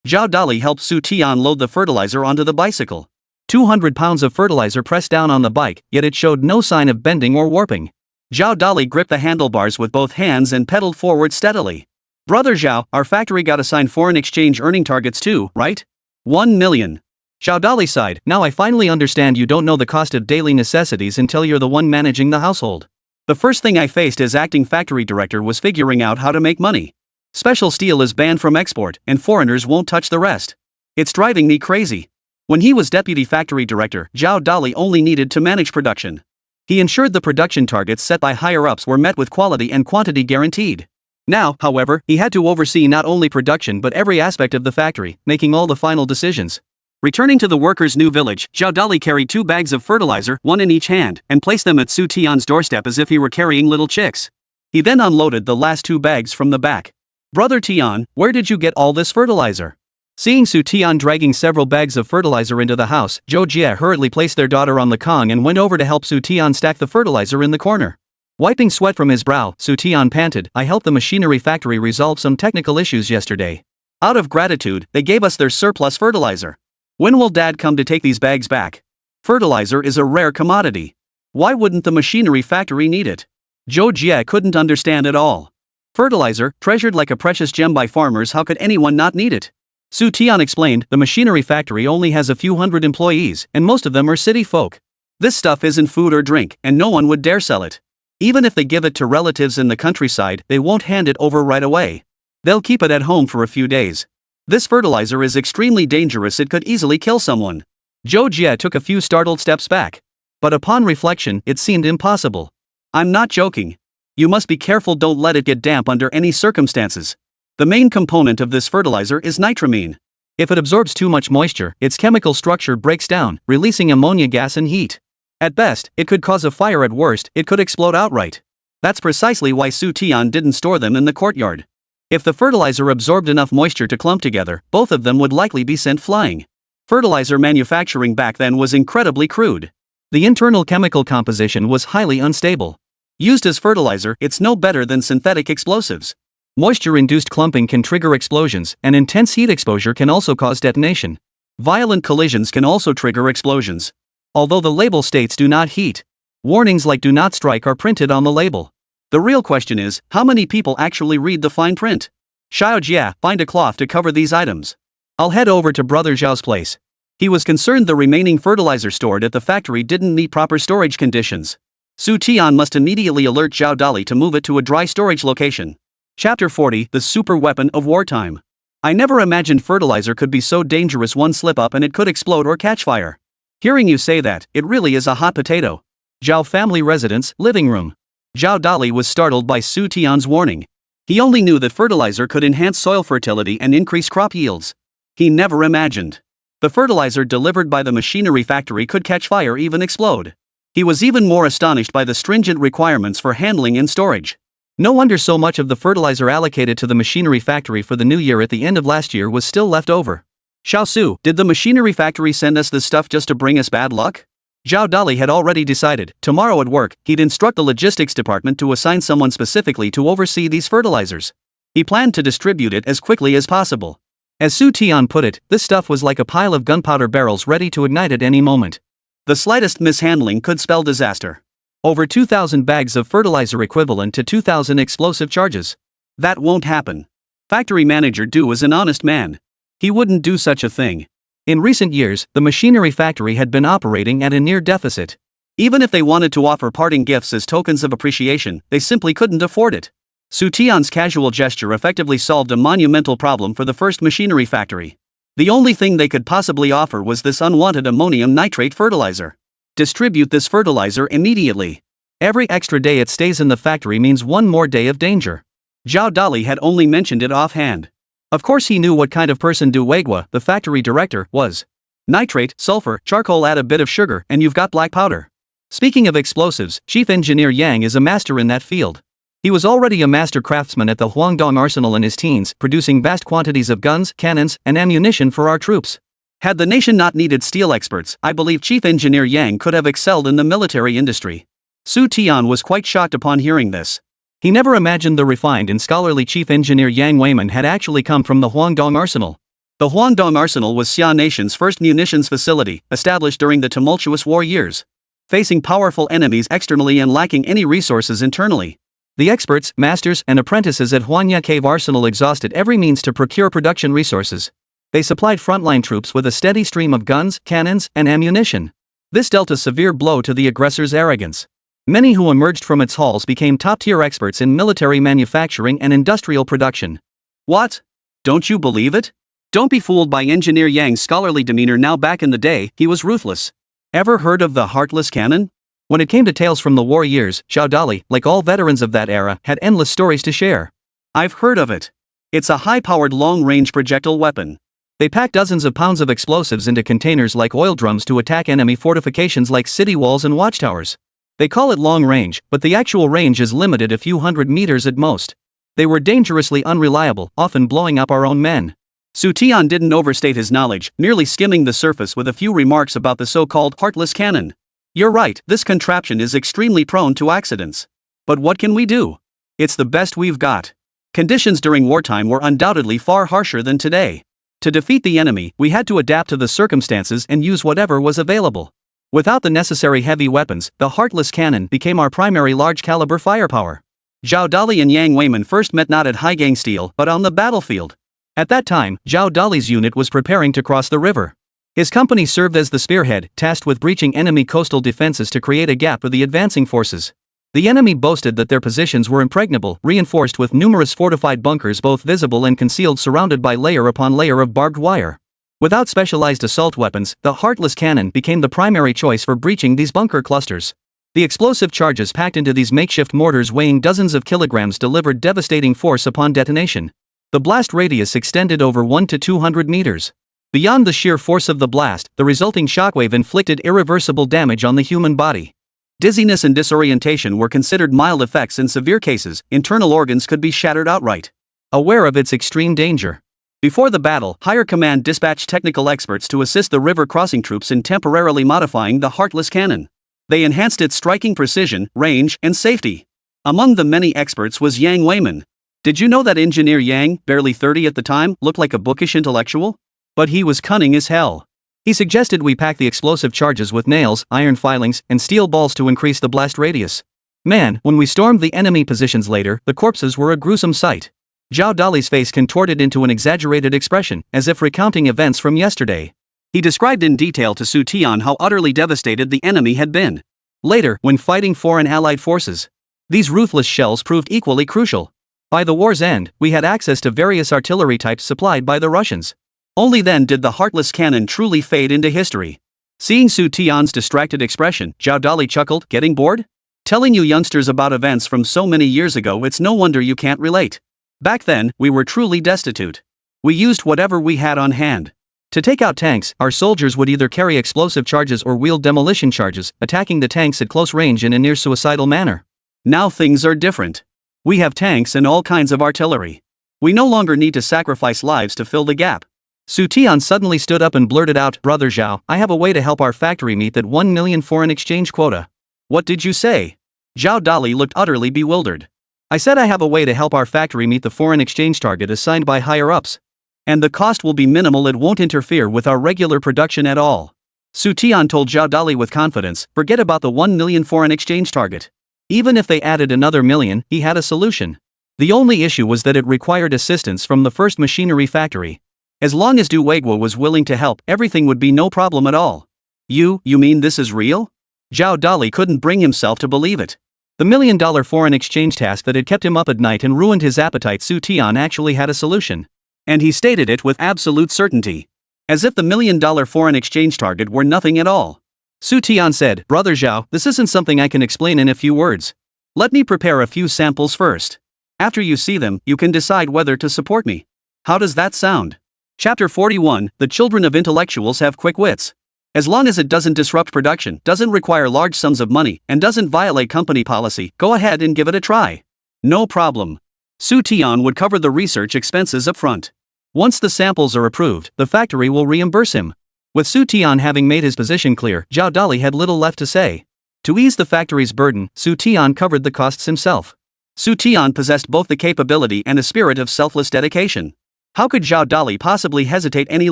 Zhao Dali helped Xu Tian load the fertilizer onto the bicycle. 200 pounds of fertilizer pressed down on the bike, yet it showed no sign of bending or warping. Zhao Dali gripped the handlebars with both hands and pedaled forward steadily. Brother Zhao, our factory got assigned foreign exchange earning targets too, right? 1 million. Zhao Dali sighed. Now I finally understand you don't know the cost of daily necessities until you're the one managing the household. The first thing I faced as acting factory director was figuring out how to make money. Special steel is banned from export, and foreigners won't touch the rest. It's driving me crazy. When he was deputy factory director, Zhao Dali only needed to manage production. He ensured the production targets set by higher-ups were met with quality and quantity guaranteed. Now, however, he had to oversee not only production but every aspect of the factory, making all the final decisions. Returning to the workers' new village, Zhao Dali carried 2 bags of fertilizer, one in each hand, and placed them at Xu Tian's doorstep as if he were carrying little chicks. He then unloaded the last 2 bags from the back. "Brother Tian, where did you get all this fertilizer?" Seeing Xu Tian dragging several bags of fertilizer into the house, Zhou Jie hurriedly placed their daughter on the Kong and went over to help Xu Tian stack the fertilizer in the corner. Wiping sweat from his brow, Xu Tian panted, "I helped the machinery factory resolve some technical issues yesterday. Out of gratitude, they gave us their surplus fertilizer. When will Dad come to take these bags back? Fertilizer is a rare commodity. Why wouldn't the machinery factory need it?" Zhou Jie couldn't understand at all. Fertilizer, treasured like a precious gem by farmers, how could anyone not need it? Xu Tian explained, "The machinery factory only has a few hundred employees, and most of them are city folk. This stuff isn't food or drink, and no one would dare sell it. Even if they give it to relatives in the countryside, they won't hand it over right away. They'll keep it at home for a few days. This fertilizer is extremely dangerous, it could easily kill someone." Zhou Jie took a few startled steps back. But upon reflection, it seemed impossible. "I'm not joking. You must be careful, don't let it get damp under any circumstances. The main component of this fertilizer is nitramine. If it absorbs too much moisture, its chemical structure breaks down, releasing ammonia gas and heat. At best, it could cause a fire, at worst, it could explode outright. That's precisely why Xu Tian didn't store them in the courtyard. If the fertilizer absorbed enough moisture to clump together, both of them would likely be sent flying. Fertilizer manufacturing back then was incredibly crude. The internal chemical composition was highly unstable. Used as fertilizer, it's no better than synthetic explosives. Moisture-induced clumping can trigger explosions, and intense heat exposure can also cause detonation. Violent collisions can also trigger explosions. Although the label states "do not heat," warnings like "do not strike" are printed on the label. The real question is, how many people actually read the fine print? Xiao Jia, find a cloth to cover these items. I'll head over to Brother Zhao's place. He was concerned the remaining fertilizer stored at the factory didn't meet proper storage conditions. Xu Tian must immediately alert Zhao Dali to move it to a dry storage location. Chapter 40, The Super Weapon of Wartime. I never imagined fertilizer could be so dangerous, one slip up and it could explode or catch fire. Hearing you say that, it really is a hot potato. Zhao family residence, living room. Zhao Dali was startled by Xu Tian's warning. He only knew that fertilizer could enhance soil fertility and increase crop yields. He never imagined the fertilizer delivered by the machinery factory could catch fire, even explode. He was even more astonished by the stringent requirements for handling and storage. No wonder so much of the fertilizer allocated to the machinery factory for the new year at the end of last year was still left over. Xiao Su, did the machinery factory send us this stuff just to bring us bad luck? Zhao Dali had already decided, tomorrow at work, he'd instruct the logistics department to assign someone specifically to oversee these fertilizers. He planned to distribute it as quickly as possible. As Xu Tian put it, this stuff was like a pile of gunpowder barrels ready to ignite at any moment. The slightest mishandling could spell disaster. Over 2,000 bags of fertilizer equivalent to 2,000 explosive charges. That won't happen. Factory manager Du is an honest man. He wouldn't do such a thing. In recent years, the machinery factory had been operating at a near deficit. Even if they wanted to offer parting gifts as tokens of appreciation, they simply couldn't afford it. Xu Tian's casual gesture effectively solved a monumental problem for the first machinery factory. The only thing they could possibly offer was this unwanted ammonium nitrate fertilizer. Distribute this fertilizer immediately. Every extra day it stays in the factory means one more day of danger. Zhao Dali had only mentioned it offhand. Of course he knew what kind of person Du Weigua, the factory director, was. Nitrate, sulfur, charcoal, add a bit of sugar, and you've got black powder. Speaking of explosives, Chief Engineer Yang is a master in that field. He was already a master craftsman at the Huangdong Arsenal in his teens, producing vast quantities of guns, cannons, and ammunition for our troops. Had the nation not needed steel experts, I believe Chief Engineer Yang could have excelled in the military industry. Xu Tian was quite shocked upon hearing this. He never imagined the refined and scholarly Chief Engineer Yang Weiman had actually come from the Huangdong Arsenal. The Huangdong Arsenal was Xia Nation's first munitions facility, established during the tumultuous war years. Facing powerful enemies externally and lacking any resources internally, the experts, masters, and apprentices at Huanya Cave Arsenal exhausted every means to procure production resources. They supplied frontline troops with a steady stream of guns, cannons, and ammunition. This dealt a severe blow to the aggressor's arrogance. Many who emerged from its halls became top-tier experts in military manufacturing and industrial production. What? Don't you believe it? Don't be fooled by Engineer Yang's scholarly demeanor now. Back in the day, he was ruthless. Ever heard of the heartless cannon? When it came to tales from the war years, Zhao Dali, like all veterans of that era, had endless stories to share. I've heard of it. It's a high-powered long-range projectile weapon. They pack dozens of pounds of explosives into containers like oil drums to attack enemy fortifications like city walls and watchtowers. They call it long range, but the actual range is limited a few hundred meters at most. They were dangerously unreliable, often blowing up our own men. Xu Tian didn't overstate his knowledge, merely skimming the surface with a few remarks about the so-called heartless cannon. You're right, this contraption is extremely prone to accidents. But what can we do? It's the best we've got. Conditions during wartime were undoubtedly far harsher than today. To defeat the enemy, we had to adapt to the circumstances and use whatever was available. Without the necessary heavy weapons, the heartless cannon became our primary large-caliber firepower. Zhao Dali and Yang Weiman first met not at Haigang Steel but on the battlefield. At that time, Zhao Dali's unit was preparing to cross the river. His company served as the spearhead, tasked with breaching enemy coastal defenses to create a gap for the advancing forces. The enemy boasted that their positions were impregnable, reinforced with numerous fortified bunkers both visible and concealed, surrounded by layer upon layer of barbed wire. Without specialized assault weapons, the heartless cannon became the primary choice for breaching these bunker clusters. The explosive charges packed into these makeshift mortars weighing dozens of kilograms delivered devastating force upon detonation. The blast radius extended over 100 to 200 meters. Beyond the sheer force of the blast, the resulting shockwave inflicted irreversible damage on the human body. Dizziness and disorientation were considered mild effects. In severe cases, internal organs could be shattered outright. Aware of its extreme danger, before the battle, higher command dispatched technical experts to assist the river crossing troops in temporarily modifying the heartless cannon. They enhanced its striking precision, range, and safety. Among the many experts was Yang Weiman. Did you know that Engineer Yang, barely 30 at the time, looked like a bookish intellectual? But he was cunning as hell. He suggested we pack the explosive charges with nails, iron filings, and steel balls to increase the blast radius. Man, when we stormed the enemy positions later, the corpses were a gruesome sight. Zhao Dali's face contorted into an exaggerated expression, as if recounting events from yesterday. He described in detail to Xu Tian how utterly devastated the enemy had been. Later, when fighting foreign allied forces, these ruthless shells proved equally crucial. By the war's end, we had access to various artillery types supplied by the Russians. Only then did the heartless cannon truly fade into history. Seeing Xu Tian's distracted expression, Zhao Dali chuckled, "Getting bored? Telling you youngsters about events from so many years ago, it's no wonder you can't relate. Back then, we were truly destitute. We used whatever we had on hand. To take out tanks, our soldiers would either carry explosive charges or wield demolition charges, attacking the tanks at close range in a near suicidal manner. Now things are different. We have tanks and all kinds of artillery. We no longer need to sacrifice lives to fill the gap." Xu Tian suddenly stood up and blurted out, "Brother Zhao, I have a way to help our factory meet that 1 million foreign exchange quota." "What did you say?" Zhao Dali looked utterly bewildered. "I said I have a way to help our factory meet the foreign exchange target assigned by higher-ups. And the cost will be minimal. It won't interfere with our regular production at all." Xu Tian told Zhao Dali with confidence, "Forget about the 1 million foreign exchange target. Even if they added another million, he had a solution. The only issue was that it required assistance from the first machinery factory. As long as Duweguo was willing to help, everything would be no problem at all." You mean this is real?" Zhao Dali couldn't bring himself to believe it. The $1 million foreign exchange task that had kept him up at night and ruined his appetite, Xu Tian actually had a solution. And he stated it with absolute certainty. As if the $1 million foreign exchange target were nothing at all. Xu Tian said, "Brother Zhao, this isn't something I can explain in a few words. Let me prepare a few samples first. After you see them, you can decide whether to support me. How does that sound?" Chapter 41, The Children of Intellectuals Have Quick Wits. As long as it doesn't disrupt production, doesn't require large sums of money, and doesn't violate company policy, go ahead and give it a try. No problem. Xu Tian would cover the research expenses up front. Once the samples are approved, the factory will reimburse him. With Xu Tian having made his position clear, Zhao Dali had little left to say. To ease the factory's burden, Xu Tian covered the costs himself. Xu Tian possessed both the capability and a spirit of selfless dedication. How could Zhao Dali possibly hesitate any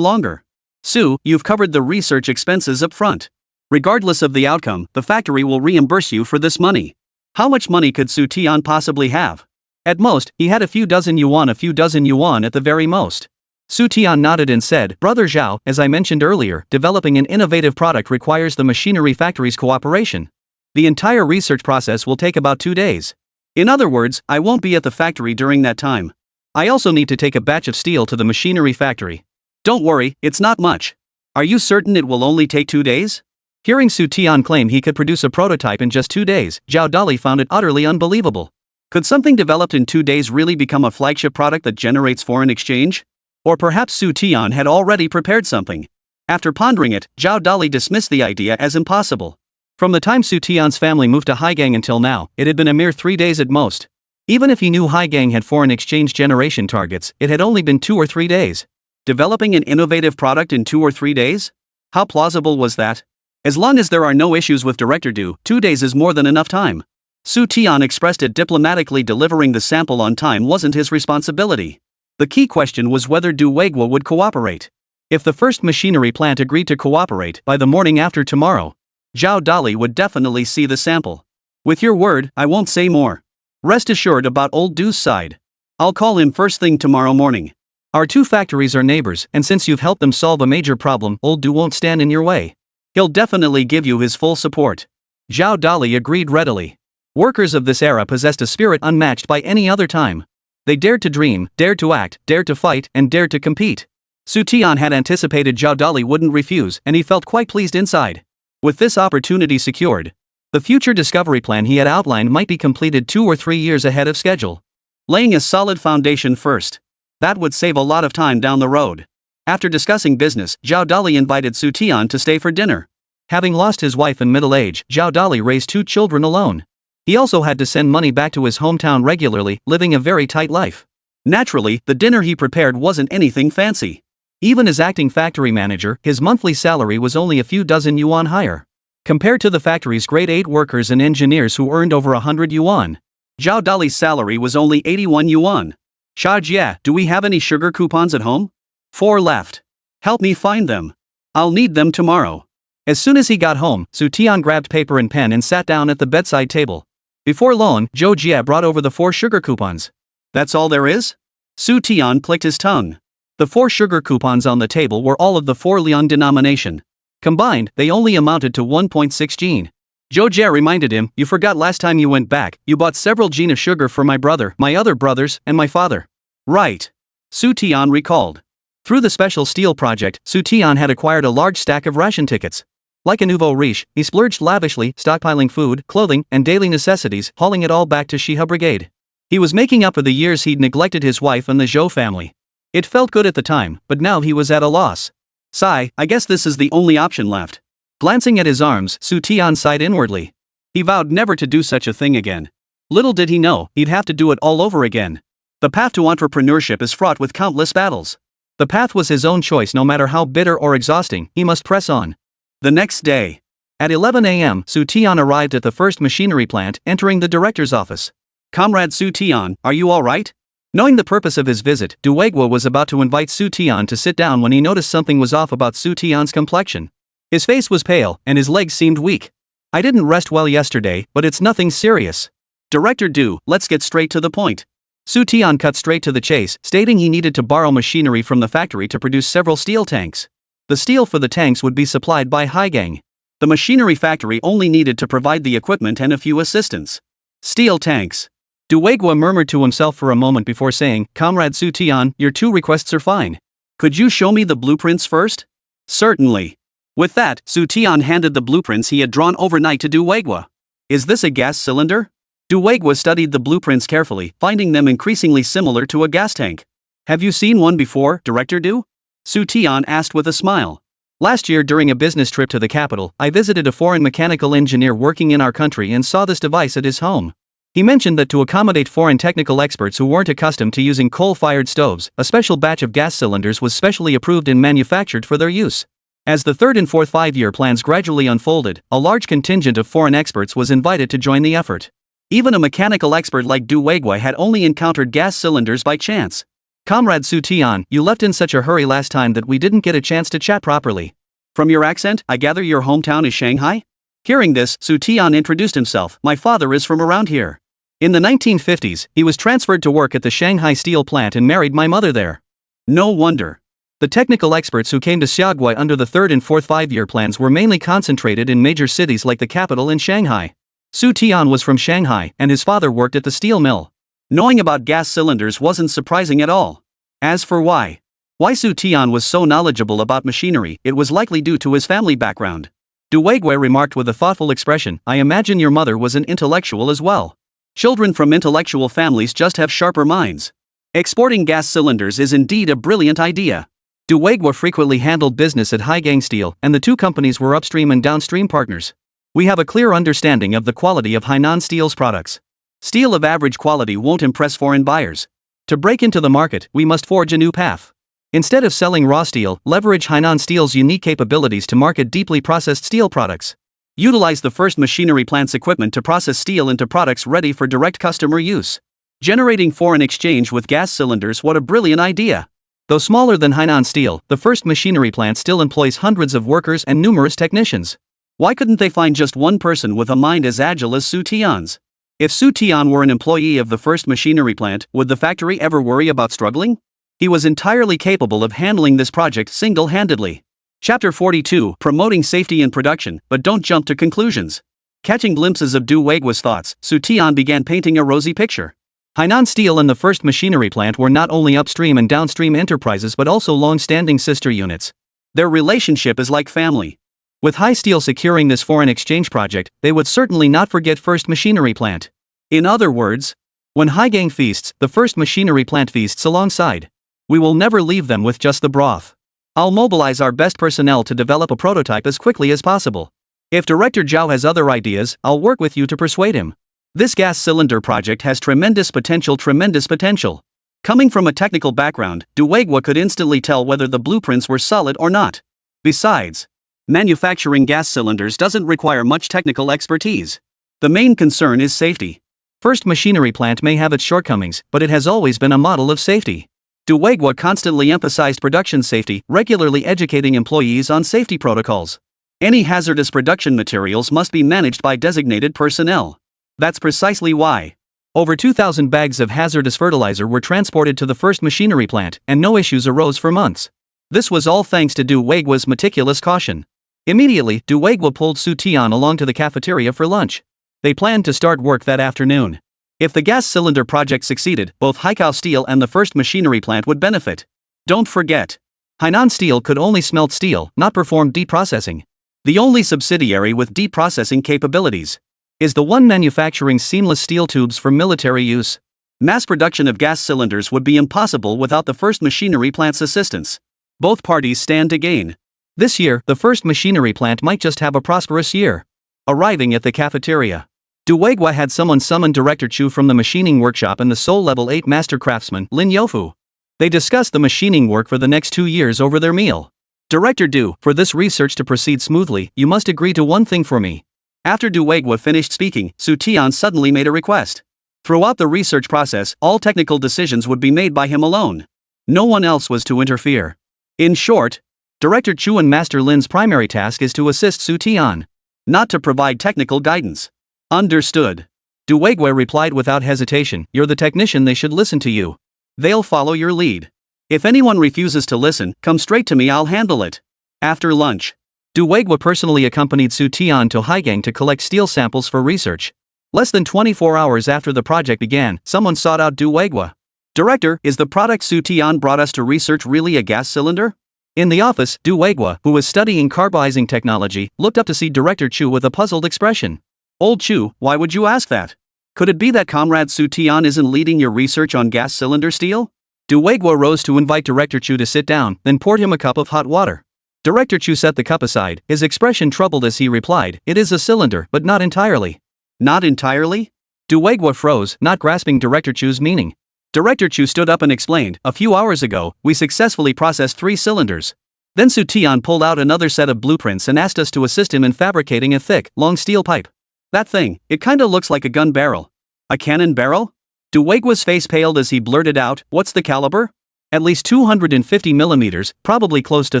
longer? "Xu, you've covered the research expenses up front. Regardless of the outcome, the factory will reimburse you for this money." How much money could Xu Tian possibly have? At most, he had a few dozen yuan at the very most. Xu Tian nodded and said, "Brother Zhao, as I mentioned earlier, developing an innovative product requires the machinery factory's cooperation. The entire research process will take about 2 days. In other words, I won't be at the factory during that time. I also need to take a batch of steel to the machinery factory. Don't worry, it's not much. Are you certain it will only take 2 days? Hearing Xu Tian claim he could produce a prototype in just 2 days, Zhao Dali found it utterly unbelievable. Could something developed in 2 days really become a flagship product that generates foreign exchange? Or perhaps Xu Tian had already prepared something. After pondering it, Zhao Dali dismissed the idea as impossible. From the time Xu Tian's family moved to Haizhou until now, it had been a mere 3 days at most. Even if he knew Haizhou had foreign exchange generation targets, it had only been 2 or 3 days. Developing an innovative product in 2 or 3 days? How plausible was that? As long as there are no issues with Director Du, 2 days is more than enough time. Xu Tian expressed it diplomatically. Delivering the sample on time wasn't his responsibility. The key question was whether Du Weiguo would cooperate. If the first machinery plant agreed to cooperate by the morning after tomorrow, Zhao Dali would definitely see the sample. With your word, I won't say more. Rest assured about old Du's side. I'll call him first thing tomorrow morning. Our 2 factories are neighbors, and since you've helped them solve a major problem, old Du won't stand in your way. He'll definitely give you his full support. Zhao Dali agreed readily. Workers of this era possessed a spirit unmatched by any other time. They dared to dream, dared to act, dared to fight, and dared to compete. Xu Tian had anticipated Zhao Dali wouldn't refuse, and he felt quite pleased inside. With this opportunity secured, the future discovery plan he had outlined might be completed 2 or 3 years ahead of schedule. Laying a solid foundation first. That would save a lot of time down the road. After discussing business, Zhao Dali invited Xu Tian to stay for dinner. Having lost his wife in middle age, Zhao Dali raised 2 children alone. He also had to send money back to his hometown regularly, living a very tight life. Naturally, the dinner he prepared wasn't anything fancy. Even as acting factory manager, his monthly salary was only a few dozen yuan higher. Compared to the factory's grade 8 workers and engineers who earned over 100 yuan, Zhao Dali's salary was only 81 yuan. Xia Jie, do we have any sugar coupons at home? 4 left. Help me find them. I'll need them tomorrow. As soon as he got home, Xu Tian grabbed paper and pen and sat down at the bedside table. Before long, Zhou Jie brought over the 4 sugar coupons. That's all there is? Xu Tian clicked his tongue. The 4 sugar coupons on the table were all of the 4 liang denomination. Combined, they only amounted to 1.6 jin. Zhou Jie reminded him, you forgot last time you went back, you bought several jin of sugar for my brother, my other brothers, and my father. Right. Xu Tian recalled. Through the special steel project, Xu Tian had acquired a large stack of ration tickets. Like a nouveau riche, he splurged lavishly, stockpiling food, clothing, and daily necessities, hauling it all back to Shihe Brigade. He was making up for the years he'd neglected his wife and the Zhou family. It felt good at the time, but now he was at a loss. Sigh, I guess this is the only option left. Glancing at his arms, Xu Tian sighed inwardly. He vowed never to do such a thing again. Little did he know, he'd have to do it all over again. The path to entrepreneurship is fraught with countless battles. The path was his own choice. No matter how bitter or exhausting, he must press on. The next day, at 11 a.m., Xu Tian arrived at the first machinery plant, entering the director's office. Comrade Xu Tian, are you all right? Knowing the purpose of his visit, Du Weiguo was about to invite Xu Tian to sit down when he noticed something was off about Xu Tian's complexion. His face was pale, and his legs seemed weak. I didn't rest well yesterday, but it's nothing serious. Director Du, let's get straight to the point. Xu Tian cut straight to the chase, stating he needed to borrow machinery from the factory to produce several steel tanks. The steel for the tanks would be supplied by Haizhou. The machinery factory only needed to provide the equipment and a few assistants. Steel tanks. Du Weiguo murmured to himself for a moment before saying, Comrade Xu Tian, your 2 requests are fine. Could you show me the blueprints first? Certainly. With that, Xu Tian handed the blueprints he had drawn overnight to Du Weiguo. Is this a gas cylinder? Du Weiguo studied the blueprints carefully, finding them increasingly similar to a gas tank. Have you seen one before, Director Du? Xu Tian asked with a smile. Last year during a business trip to the capital, I visited a foreign mechanical engineer working in our country and saw this device at his home. He mentioned that to accommodate foreign technical experts who weren't accustomed to using coal-fired stoves, a special batch of gas cylinders was specially approved and manufactured for their use. As the 3rd and 4th 5-year plans gradually unfolded, a large contingent of foreign experts was invited to join the effort. Even a mechanical expert like Du Weiguo had only encountered gas cylinders by chance. Comrade Xu Tian, you left in such a hurry last time that we didn't get a chance to chat properly. From your accent, I gather your hometown is Shanghai? Hearing this, Xu Tian introduced himself. My father is from around here. In the 1950s, he was transferred to work at the Shanghai steel plant and married my mother there. No wonder. The technical experts who came to Xiaogui under the 3rd and 4th 5-year plans were mainly concentrated in major cities like the capital and Shanghai. Xu Tian was from Shanghai, and his father worked at the steel mill. Knowing about gas cylinders wasn't surprising at all. As for why Why Xu Tian was so knowledgeable about machinery, it was likely due to his family background. Du Weiguo remarked with a thoughtful expression, I imagine your mother was an intellectual as well. Children from intellectual families just have sharper minds. Exporting gas cylinders is indeed a brilliant idea. Du Weiguo frequently handled business at Haizhou Steel, and the two companies were upstream and downstream partners. We have a clear understanding of the quality of Hainan Steel's products. Steel of average quality won't impress foreign buyers. To break into the market, we must forge a new path. Instead of selling raw steel, leverage Hainan Steel's unique capabilities to market deeply processed steel products. Utilize the first machinery plant's equipment to process steel into products ready for direct customer use. Generating foreign exchange with gas cylinders, what a brilliant idea. Though smaller than Hainan Steel, the first machinery plant still employs hundreds of workers and numerous technicians. Why couldn't they find just one person with a mind as agile as Xu Tian's? If Xu Tian were an employee of the first machinery plant, would the factory ever worry about struggling? He was entirely capable of handling this project single-handedly. Chapter 42, Promoting Safety in Production, but don't jump to conclusions. Catching glimpses of Du Weiguo's thoughts, Xu Tian began painting a rosy picture. Hainan Steel and the first machinery plant were not only upstream and downstream enterprises but also long-standing sister units. Their relationship is like family. With Hai Steel securing this foreign exchange project, they would certainly not forget first machinery plant. In other words, when Haizhou feasts, the first machinery plant feasts alongside. We will never leave them with just the broth. I'll mobilize our best personnel to develop a prototype as quickly as possible. If Director Zhao has other ideas, I'll work with you to persuade him. This gas cylinder project has tremendous potential. Coming from a technical background, Du Weiguo could instantly tell whether the blueprints were solid or not. Besides, manufacturing gas cylinders doesn't require much technical expertise. The main concern is safety. First machinery plant may have its shortcomings, but it has always been a model of safety. Du Weiguo constantly emphasized production safety, regularly educating employees on safety protocols. Any hazardous production materials must be managed by designated personnel. That's precisely why. Over 2,000 bags of hazardous fertilizer were transported to the first machinery plant, and no issues arose for months. This was all thanks to Du Weiguo's meticulous caution. Immediately, Du Weiguo pulled Xu Tian along to the cafeteria for lunch. They planned to start work that afternoon. If the gas cylinder project succeeded, both Haizhou Steel and the first machinery plant would benefit. Don't forget, Hainan Steel could only smelt steel, not perform deep processing. The only subsidiary with deep processing capabilities is the one manufacturing seamless steel tubes for military use. Mass production of gas cylinders would be impossible without the first machinery plant's assistance. Both parties stand to gain. This year, the first machinery plant might just have a prosperous year. Arriving at the cafeteria, Du Weiguo had someone summon Director Chu from the machining workshop and the Seoul Level 8 master craftsman, Lin Youfu. They discussed the machining work for the next 2 years over their meal. Director Du, for this research to proceed smoothly, you must agree to one thing for me. After Du Weiguo finished speaking, Xu Tian suddenly made a request. Throughout the research process, all technical decisions would be made by him alone. No one else was to interfere. In short, Director Chu and Master Lin's primary task is to assist Xu Tian, not to provide technical guidance. Understood. Du Weiguo replied without hesitation, you're the technician, they should listen to you. They'll follow your lead. If anyone refuses to listen, come straight to me, I'll handle it. After lunch, Du Weiguo personally accompanied Xu Tian to Haizhou to collect steel samples for research. Less than 24 hours after the project began, someone sought out Du Weiguo. Director, is the product Xu Tian brought us to research really a gas cylinder? In the office, Du Weiguo, who was studying carbizing technology, looked up to see Director Chu with a puzzled expression. Old Chu, why would you ask that? Could it be that Comrade Xu Tian isn't leading your research on gas cylinder steel? Du Weiguo rose to invite Director Chu to sit down, then poured him a cup of hot water. Director Chu set the cup aside, his expression troubled as he replied, it is a cylinder, but not entirely. Not entirely? Du Weiguo froze, not grasping Director Chu's meaning. Director Chu stood up and explained, a few hours ago, we successfully processed 3 cylinders. Then Xu Tian pulled out another set of blueprints and asked us to assist him in fabricating a thick, long steel pipe. That thing, it kinda looks like a gun barrel. A cannon barrel? Du Weiguo's face paled as he blurted out, what's the caliber? At least 250 millimeters, probably close to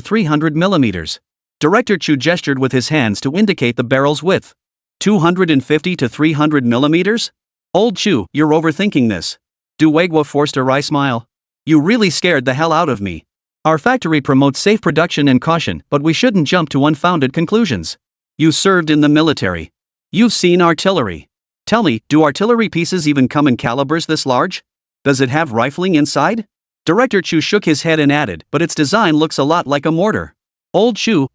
300 millimeters. Director Chu gestured with his hands to indicate the barrel's width. 250 to 300 millimeters? Old Chu, you're overthinking this. Du Weiguo forced a wry smile. You really scared the hell out of me. Our factory promotes safe production and caution, but we shouldn't jump to unfounded conclusions. You served in the military. You've seen artillery. Tell me, do artillery pieces even come in calibers this large? Does it have rifling inside? Director Chu shook his head and added, but its design looks a lot like a mortar. Old Chu,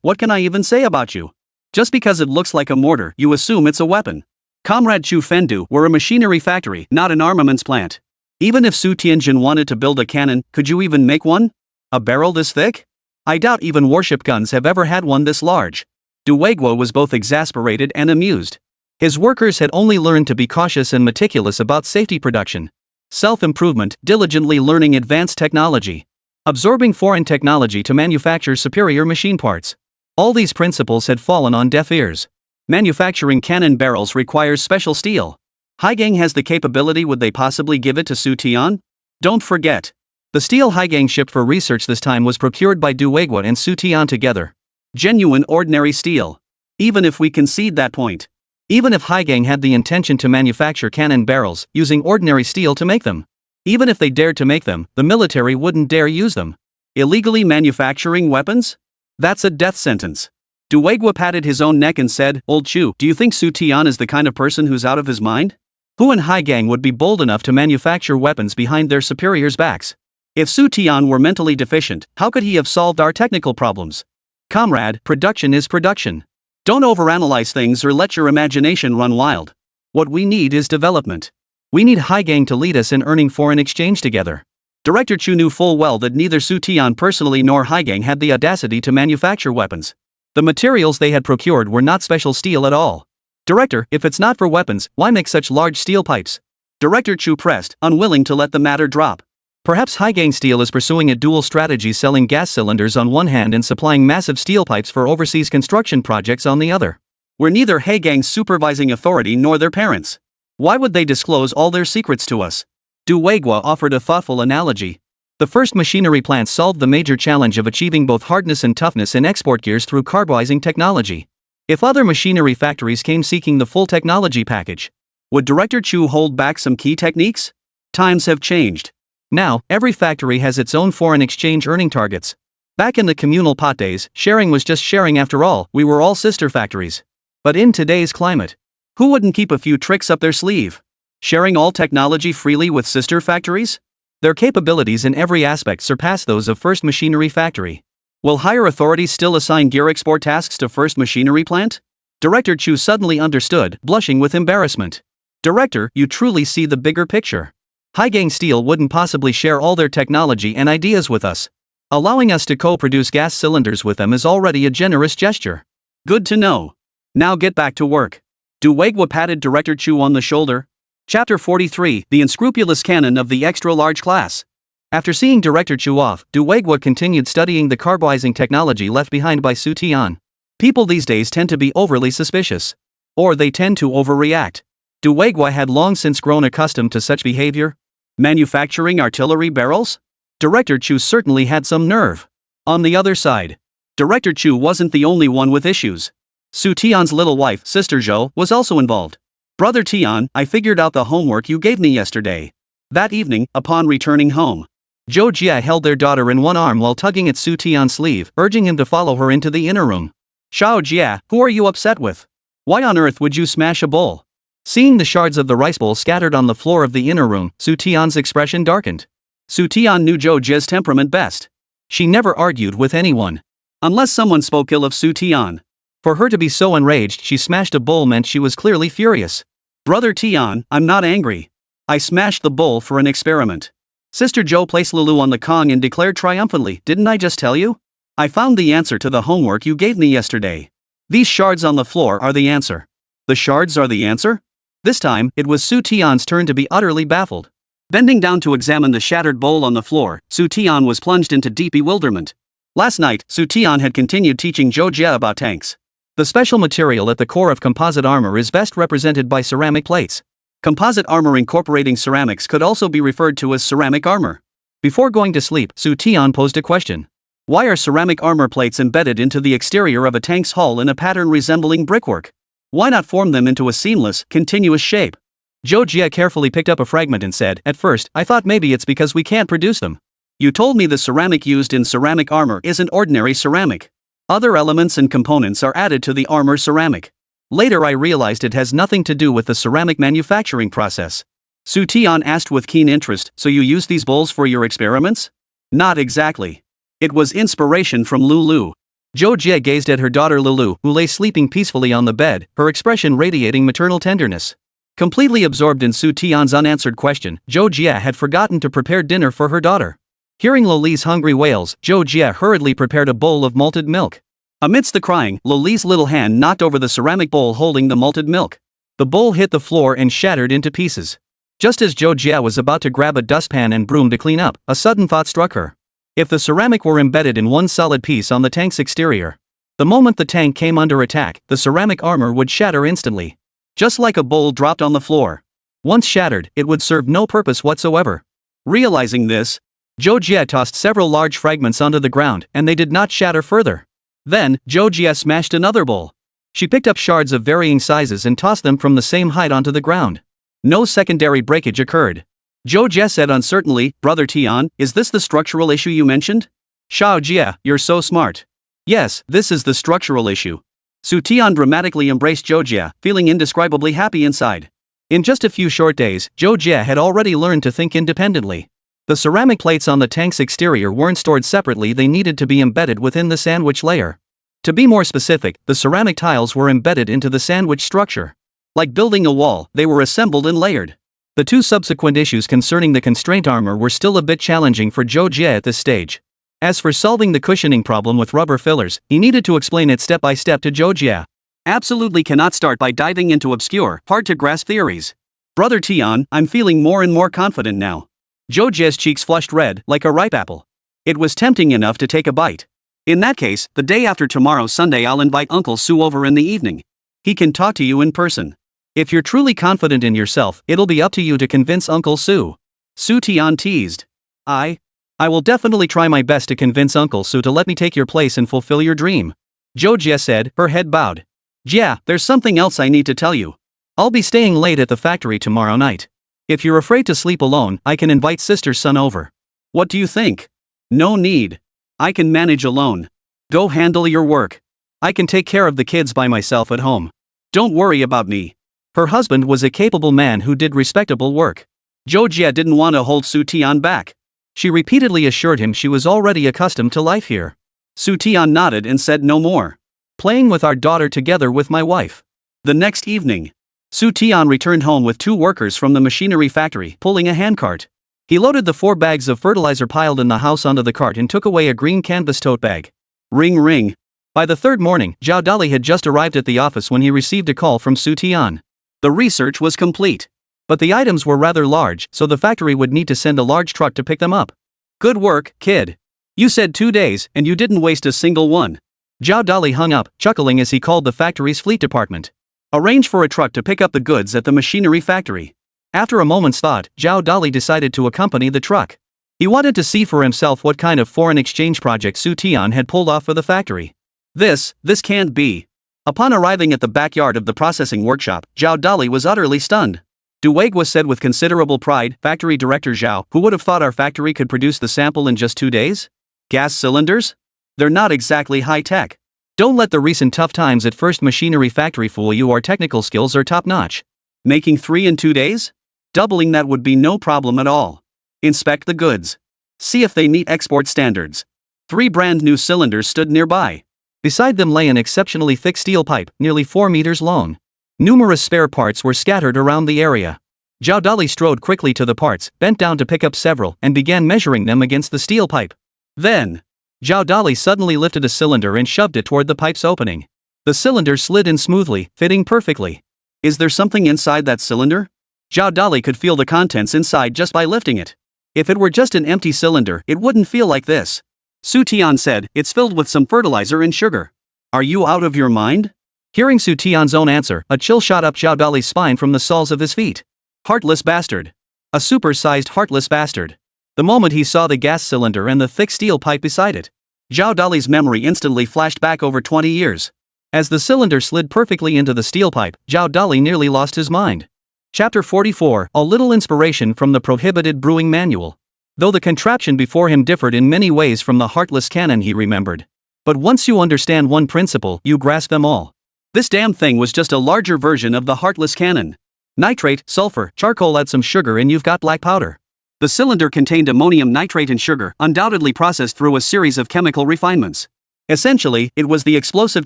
what can I even say about you? Just because it looks like a mortar, you assume it's a weapon. Comrade Chu Fendu, we're a machinery factory, not an armaments plant. Even if Xu Tian wanted to build a cannon, could you even make one? A barrel this thick? I doubt even warship guns have ever had one this large. Du Weiguo was both exasperated and amused. His workers had only learned to be cautious and meticulous about safety production. Self-improvement, diligently learning advanced technology. Absorbing foreign technology to manufacture superior machine parts. All these principles had fallen on deaf ears. Manufacturing cannon barrels requires special steel. Haizhou has the capability, would they possibly give it to Xu Tian? Don't forget. The steel Haizhou shipped for research this time was procured by Du Weiguo and Xu Tian together. Genuine ordinary steel. Even if we concede that point. Even if Haizhou had the intention to manufacture cannon barrels, using ordinary steel to make them. Even if they dared to make them, the military wouldn't dare use them. Illegally manufacturing weapons? That's a death sentence. Du Weiguo patted his own neck and said, Old Chu, do you think Xu Tian is the kind of person who's out of his mind? Who in Haizhou would be bold enough to manufacture weapons behind their superiors' backs? If Xu Tian were mentally deficient, how could he have solved our technical problems? Comrade, production is production. Don't overanalyze things or let your imagination run wild. What we need is development. We need Haizhou to lead us in earning foreign exchange together. Director Chu knew full well that neither Xu Tian personally nor Haizhou had the audacity to manufacture weapons. The materials they had procured were not special steel at all. Director, if it's not for weapons, why make such large steel pipes? Director Chu pressed, unwilling to let the matter drop. Perhaps Haizhou Steel is pursuing a dual strategy, selling gas cylinders on one hand and supplying massive steel pipes for overseas construction projects on the other. We're neither Haizhou's supervising authority nor their parents. Why would they disclose all their secrets to us? Du Weiguo offered a thoughtful analogy. The first machinery plants solved the major challenge of achieving both hardness and toughness in export gears through carbizing technology. If other machinery factories came seeking the full technology package, would Director Chu hold back some key techniques? Times have changed. Now, every factory has its own foreign exchange earning targets. Back in the communal pot days, sharing was just sharing after all, we were all sister factories. But in today's climate, who wouldn't keep a few tricks up their sleeve? Sharing all technology freely with sister factories? Their capabilities in every aspect surpass those of First Machinery Factory. Will higher authorities still assign gear export tasks to First Machinery Plant? Director Chu suddenly understood, blushing with embarrassment. Director, you truly see the bigger picture. Haizhou Steel wouldn't possibly share all their technology and ideas with us. Allowing us to co-produce gas cylinders with them is already a generous gesture. Good to know. Now get back to work. Du Weiguo patted Director Chu on the shoulder. Chapter 43, The Unscrupulous Canon of the Extra-Large Class. After seeing Director Chu off, Du Weiguo continued studying the carbizing technology left behind by Xu Tian. People these days tend to be overly suspicious. Or they tend to overreact. Du Weiguo had long since grown accustomed to such behavior. Manufacturing artillery barrels? Director Chu certainly had some nerve. On the other side, Director Chu wasn't the only one with issues. Xu Tian's little wife, Sister Zhou, was also involved. Brother Tian, I figured out the homework you gave me yesterday. That evening, upon returning home, Zhou Jie held their daughter in one arm while tugging at Xu Tian's sleeve, urging him to follow her into the inner room. Xiao Jie, who are you upset with? Why on earth would you smash a bowl? Seeing the shards of the rice bowl scattered on the floor of the inner room, Xu Tian's expression darkened. Xu Tian knew Zhou Jie's temperament best. She never argued with anyone. Unless someone spoke ill of Xu Tian. For her to be so enraged she smashed a bowl meant she was clearly furious. Brother Tian, I'm not angry. I smashed the bowl for an experiment. Sister Zhou placed Lulu on the Kong and declared triumphantly, didn't I just tell you? I found the answer to the homework you gave me yesterday. These shards on the floor are the answer. The shards are the answer? This time, it was Xu Tian's turn to be utterly baffled. Bending down to examine the shattered bowl on the floor, Xu Tian was plunged into deep bewilderment. Last night, Xu Tian had continued teaching Zhou Jie about tanks. The special material at the core of composite armor is best represented by ceramic plates. Composite armor incorporating ceramics could also be referred to as ceramic armor. Before going to sleep, Xu Tian posed a question. Why are ceramic armor plates embedded into the exterior of a tank's hull in a pattern resembling brickwork? Why not form them into a seamless, continuous shape? Zhou Jie carefully picked up a fragment and said, at first, I thought maybe it's because we can't produce them. You told me the ceramic used in ceramic armor isn't ordinary ceramic. Other elements and components are added to the armor ceramic. Later I realized it has nothing to do with the ceramic manufacturing process. Xu Tian asked with keen interest. So you use these bowls for your experiments? Not exactly. It was inspiration from Lulu. Zhou Jie gazed at her daughter Lulu, who lay sleeping peacefully on the bed, her expression radiating maternal tenderness. Completely absorbed in Xu Tian's unanswered question, Zhou Jie had forgotten to prepare dinner for her daughter. Hearing Loli's hungry wails, Zhou Jie hurriedly prepared a bowl of malted milk. Amidst the crying, Loli's little hand knocked over the ceramic bowl holding the malted milk. The bowl hit the floor and shattered into pieces. Just as Zhou Jie was about to grab a dustpan and broom to clean up, a sudden thought struck her. If the ceramic were embedded in one solid piece on the tank's exterior, the moment the tank came under attack, the ceramic armor would shatter instantly. Just like a bowl dropped on the floor. Once shattered, it would serve no purpose whatsoever. Realizing this, Zhou Jie tossed several large fragments onto the ground, and they did not shatter further. Then, Zhou Jie smashed another bowl. She picked up shards of varying sizes and tossed them from the same height onto the ground. No secondary breakage occurred. Zhou Jie said uncertainly, Brother Tian, is this the structural issue you mentioned? Xiao Jie, you're so smart. Yes, this is the structural issue. Xu Tian dramatically embraced Zhou Jie, feeling indescribably happy inside. In just a few short days, Zhou Jie had already learned to think independently. The ceramic plates on the tank's exterior weren't stored separately, they needed to be embedded within the sandwich layer. To be more specific, the ceramic tiles were embedded into the sandwich structure. Like building a wall, they were assembled and layered. The two subsequent issues concerning the constraint armor were still a bit challenging for Zhou Jie at this stage. As for solving the cushioning problem with rubber fillers, he needed to explain it step by step to Zhou Jie. Absolutely cannot start by diving into obscure, hard-to-grasp theories. Brother Tian, I'm feeling more and more confident now. Zhou Jie's cheeks flushed red, like a ripe apple. It was tempting enough to take a bite. In that case, the day after tomorrow Sunday I'll invite Uncle Su over in the evening. He can talk to you in person. If you're truly confident in yourself, it'll be up to you to convince Uncle Su. Xu Tian teased. I will definitely try my best to convince Uncle Su to let me take your place and fulfill your dream. Zhou Jie said, her head bowed. Jie, there's something else I need to tell you. I'll be staying late at the factory tomorrow night. If you're afraid to sleep alone, I can invite Sister's son over. What do you think? No need. I can manage alone. Go handle your work. I can take care of the kids by myself at home. Don't worry about me. Her husband was a capable man who did respectable work. Zhou Jie didn't want to hold Xu Tian back. She repeatedly assured him she was already accustomed to life here. Xu Tian nodded and said no more. Playing with our daughter together with my wife. The next evening, Xu Tian returned home with two workers from the machinery factory pulling a handcart. He loaded the 4 bags of fertilizer piled in the house onto the cart and took away a green canvas tote bag. Ring ring. By the third morning, Zhao Dali had just arrived at the office when he received a call from Xu Tian. The research was complete. But the items were rather large, so the factory would need to send a large truck to pick them up. Good work, kid. You said 2 days, and you didn't waste a single one. Zhao Dali hung up, chuckling as he called the factory's fleet department. Arrange for a truck to pick up the goods at the machinery factory. After a moment's thought, Zhao Dali decided to accompany the truck. He wanted to see for himself what kind of foreign exchange project Xu Tian had pulled off for the factory. This can't be. Upon arriving at the backyard of the processing workshop, Zhao Dali was utterly stunned. Duwagua said with considerable pride, Factory Director Zhao, who would have thought our factory could produce the sample in just 2 days? Gas cylinders? They're not exactly high-tech. Don't let the recent tough times at First Machinery Factory fool you. Our technical skills are top-notch. Making 3 in 2 days? Doubling that would be no problem at all. Inspect the goods. See if they meet export standards. 3 brand new cylinders stood nearby. Beside them lay an exceptionally thick steel pipe, nearly 4 meters long. Numerous spare parts were scattered around the area. Zhao Dali strode quickly to the parts, bent down to pick up several, and began measuring them against the steel pipe. Then, Zhao Dali suddenly lifted a cylinder and shoved it toward the pipe's opening. The cylinder slid in smoothly, fitting perfectly. Is there something inside that cylinder? Zhao Dali could feel the contents inside just by lifting it. If it were just an empty cylinder, it wouldn't feel like this. Xu Tian said, it's filled with some fertilizer and sugar. Are you out of your mind? Hearing Xu Tian's own answer, a chill shot up Zhao Dali's spine from the soles of his feet. Heartless bastard. A super-sized heartless bastard. The moment he saw the gas cylinder and the thick steel pipe beside it, Zhao Dali's memory instantly flashed back over 20 years. As the cylinder slid perfectly into the steel pipe, Zhao Dali nearly lost his mind. Chapter 44, a little inspiration from the prohibited brewing manual. Though the contraption before him differed in many ways from the heartless cannon he remembered. But once you understand one principle, you grasp them all. This damn thing was just a larger version of the heartless cannon. Nitrate, sulfur, charcoal, add some sugar and you've got black powder. The cylinder contained ammonium nitrate and sugar, undoubtedly processed through a series of chemical refinements. Essentially, it was the explosive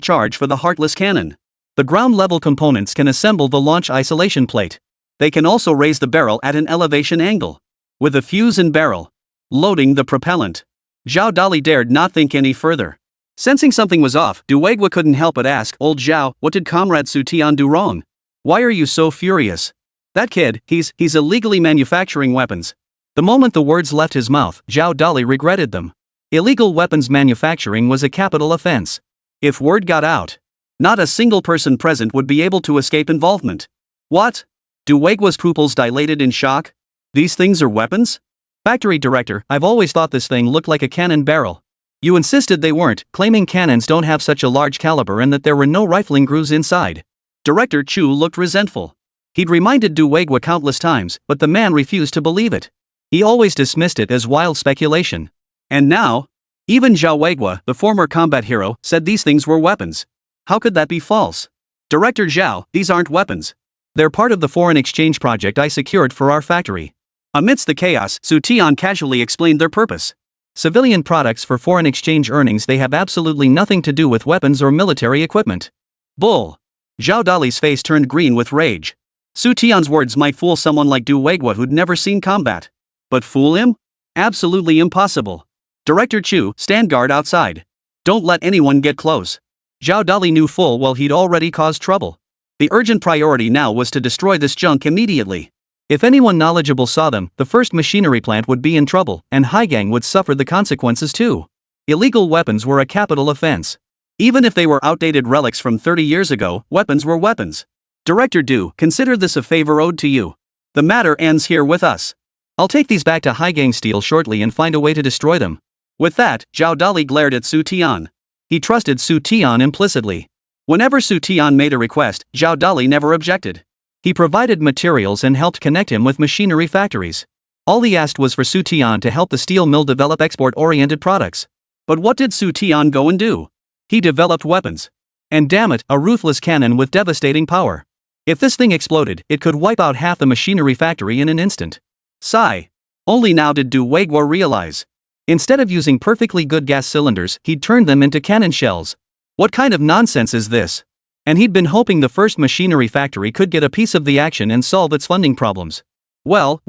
charge for the heartless cannon. The ground-level components can assemble the launch isolation plate. They can also raise the barrel at an elevation angle. With a fuse and barrel. Loading the propellant. Zhao Dali dared not think any further. Sensing something was off, Duwegwa couldn't help but ask, "Old Zhao, what did Comrade Xu Tian do wrong? Why are you so furious? That kid, he's illegally manufacturing weapons." The moment the words left his mouth, Zhao Dali regretted them. Illegal weapons manufacturing was a capital offense. If word got out, not a single person present would be able to escape involvement. What? Duwegwa's pupils dilated in shock. These things are weapons? Factory director, I've always thought this thing looked like a cannon barrel. You insisted they weren't, claiming cannons don't have such a large caliber and that there were no rifling grooves inside. Director Chu looked resentful. He'd reminded Duwegwa countless times, but the man refused to believe it. He always dismissed it as wild speculation. And now? Even Zhao Weigua, the former combat hero, said these things were weapons. How could that be false? Director Zhao, these aren't weapons. They're part of the foreign exchange project I secured for our factory. Amidst the chaos, Xu Tian casually explained their purpose. Civilian products for foreign exchange earnings. They have absolutely nothing to do with weapons or military equipment. Bull. Zhao Dali's face turned green with rage. Xu Tian's words might fool someone like Du Weigua who'd never seen combat. But fool him? Absolutely impossible. Director Chu, stand guard outside. Don't let anyone get close. Zhao Dali knew full well he'd already caused trouble. The urgent priority now was to destroy this junk immediately. If anyone knowledgeable saw them, the first machinery plant would be in trouble, and Haizhou would suffer the consequences too. Illegal weapons were a capital offense. Even if they were outdated relics from 30 years ago, weapons were weapons. Director Du, consider this a favor owed to you. The matter ends here with us. I'll take these back to Haizhou Steel shortly and find a way to destroy them. With that, Zhao Dali glared at Xu Tian. He trusted Xu Tian implicitly. Whenever Xu Tian made a request, Zhao Dali never objected. He provided materials and helped connect him with machinery factories. All he asked was for Xu Tian to help the steel mill develop export-oriented products. But what did Xu Tian go and do? He developed weapons. And damn it, a ruthless cannon with devastating power. If this thing exploded, it could wipe out half the machinery factory in an instant. Sigh. Only now did Du Weigua realize. Instead of using perfectly good gas cylinders, he'd turned them into cannon shells. What kind of nonsense is this? And he'd been hoping the first machinery factory could get a piece of the action and solve its funding problems. Well.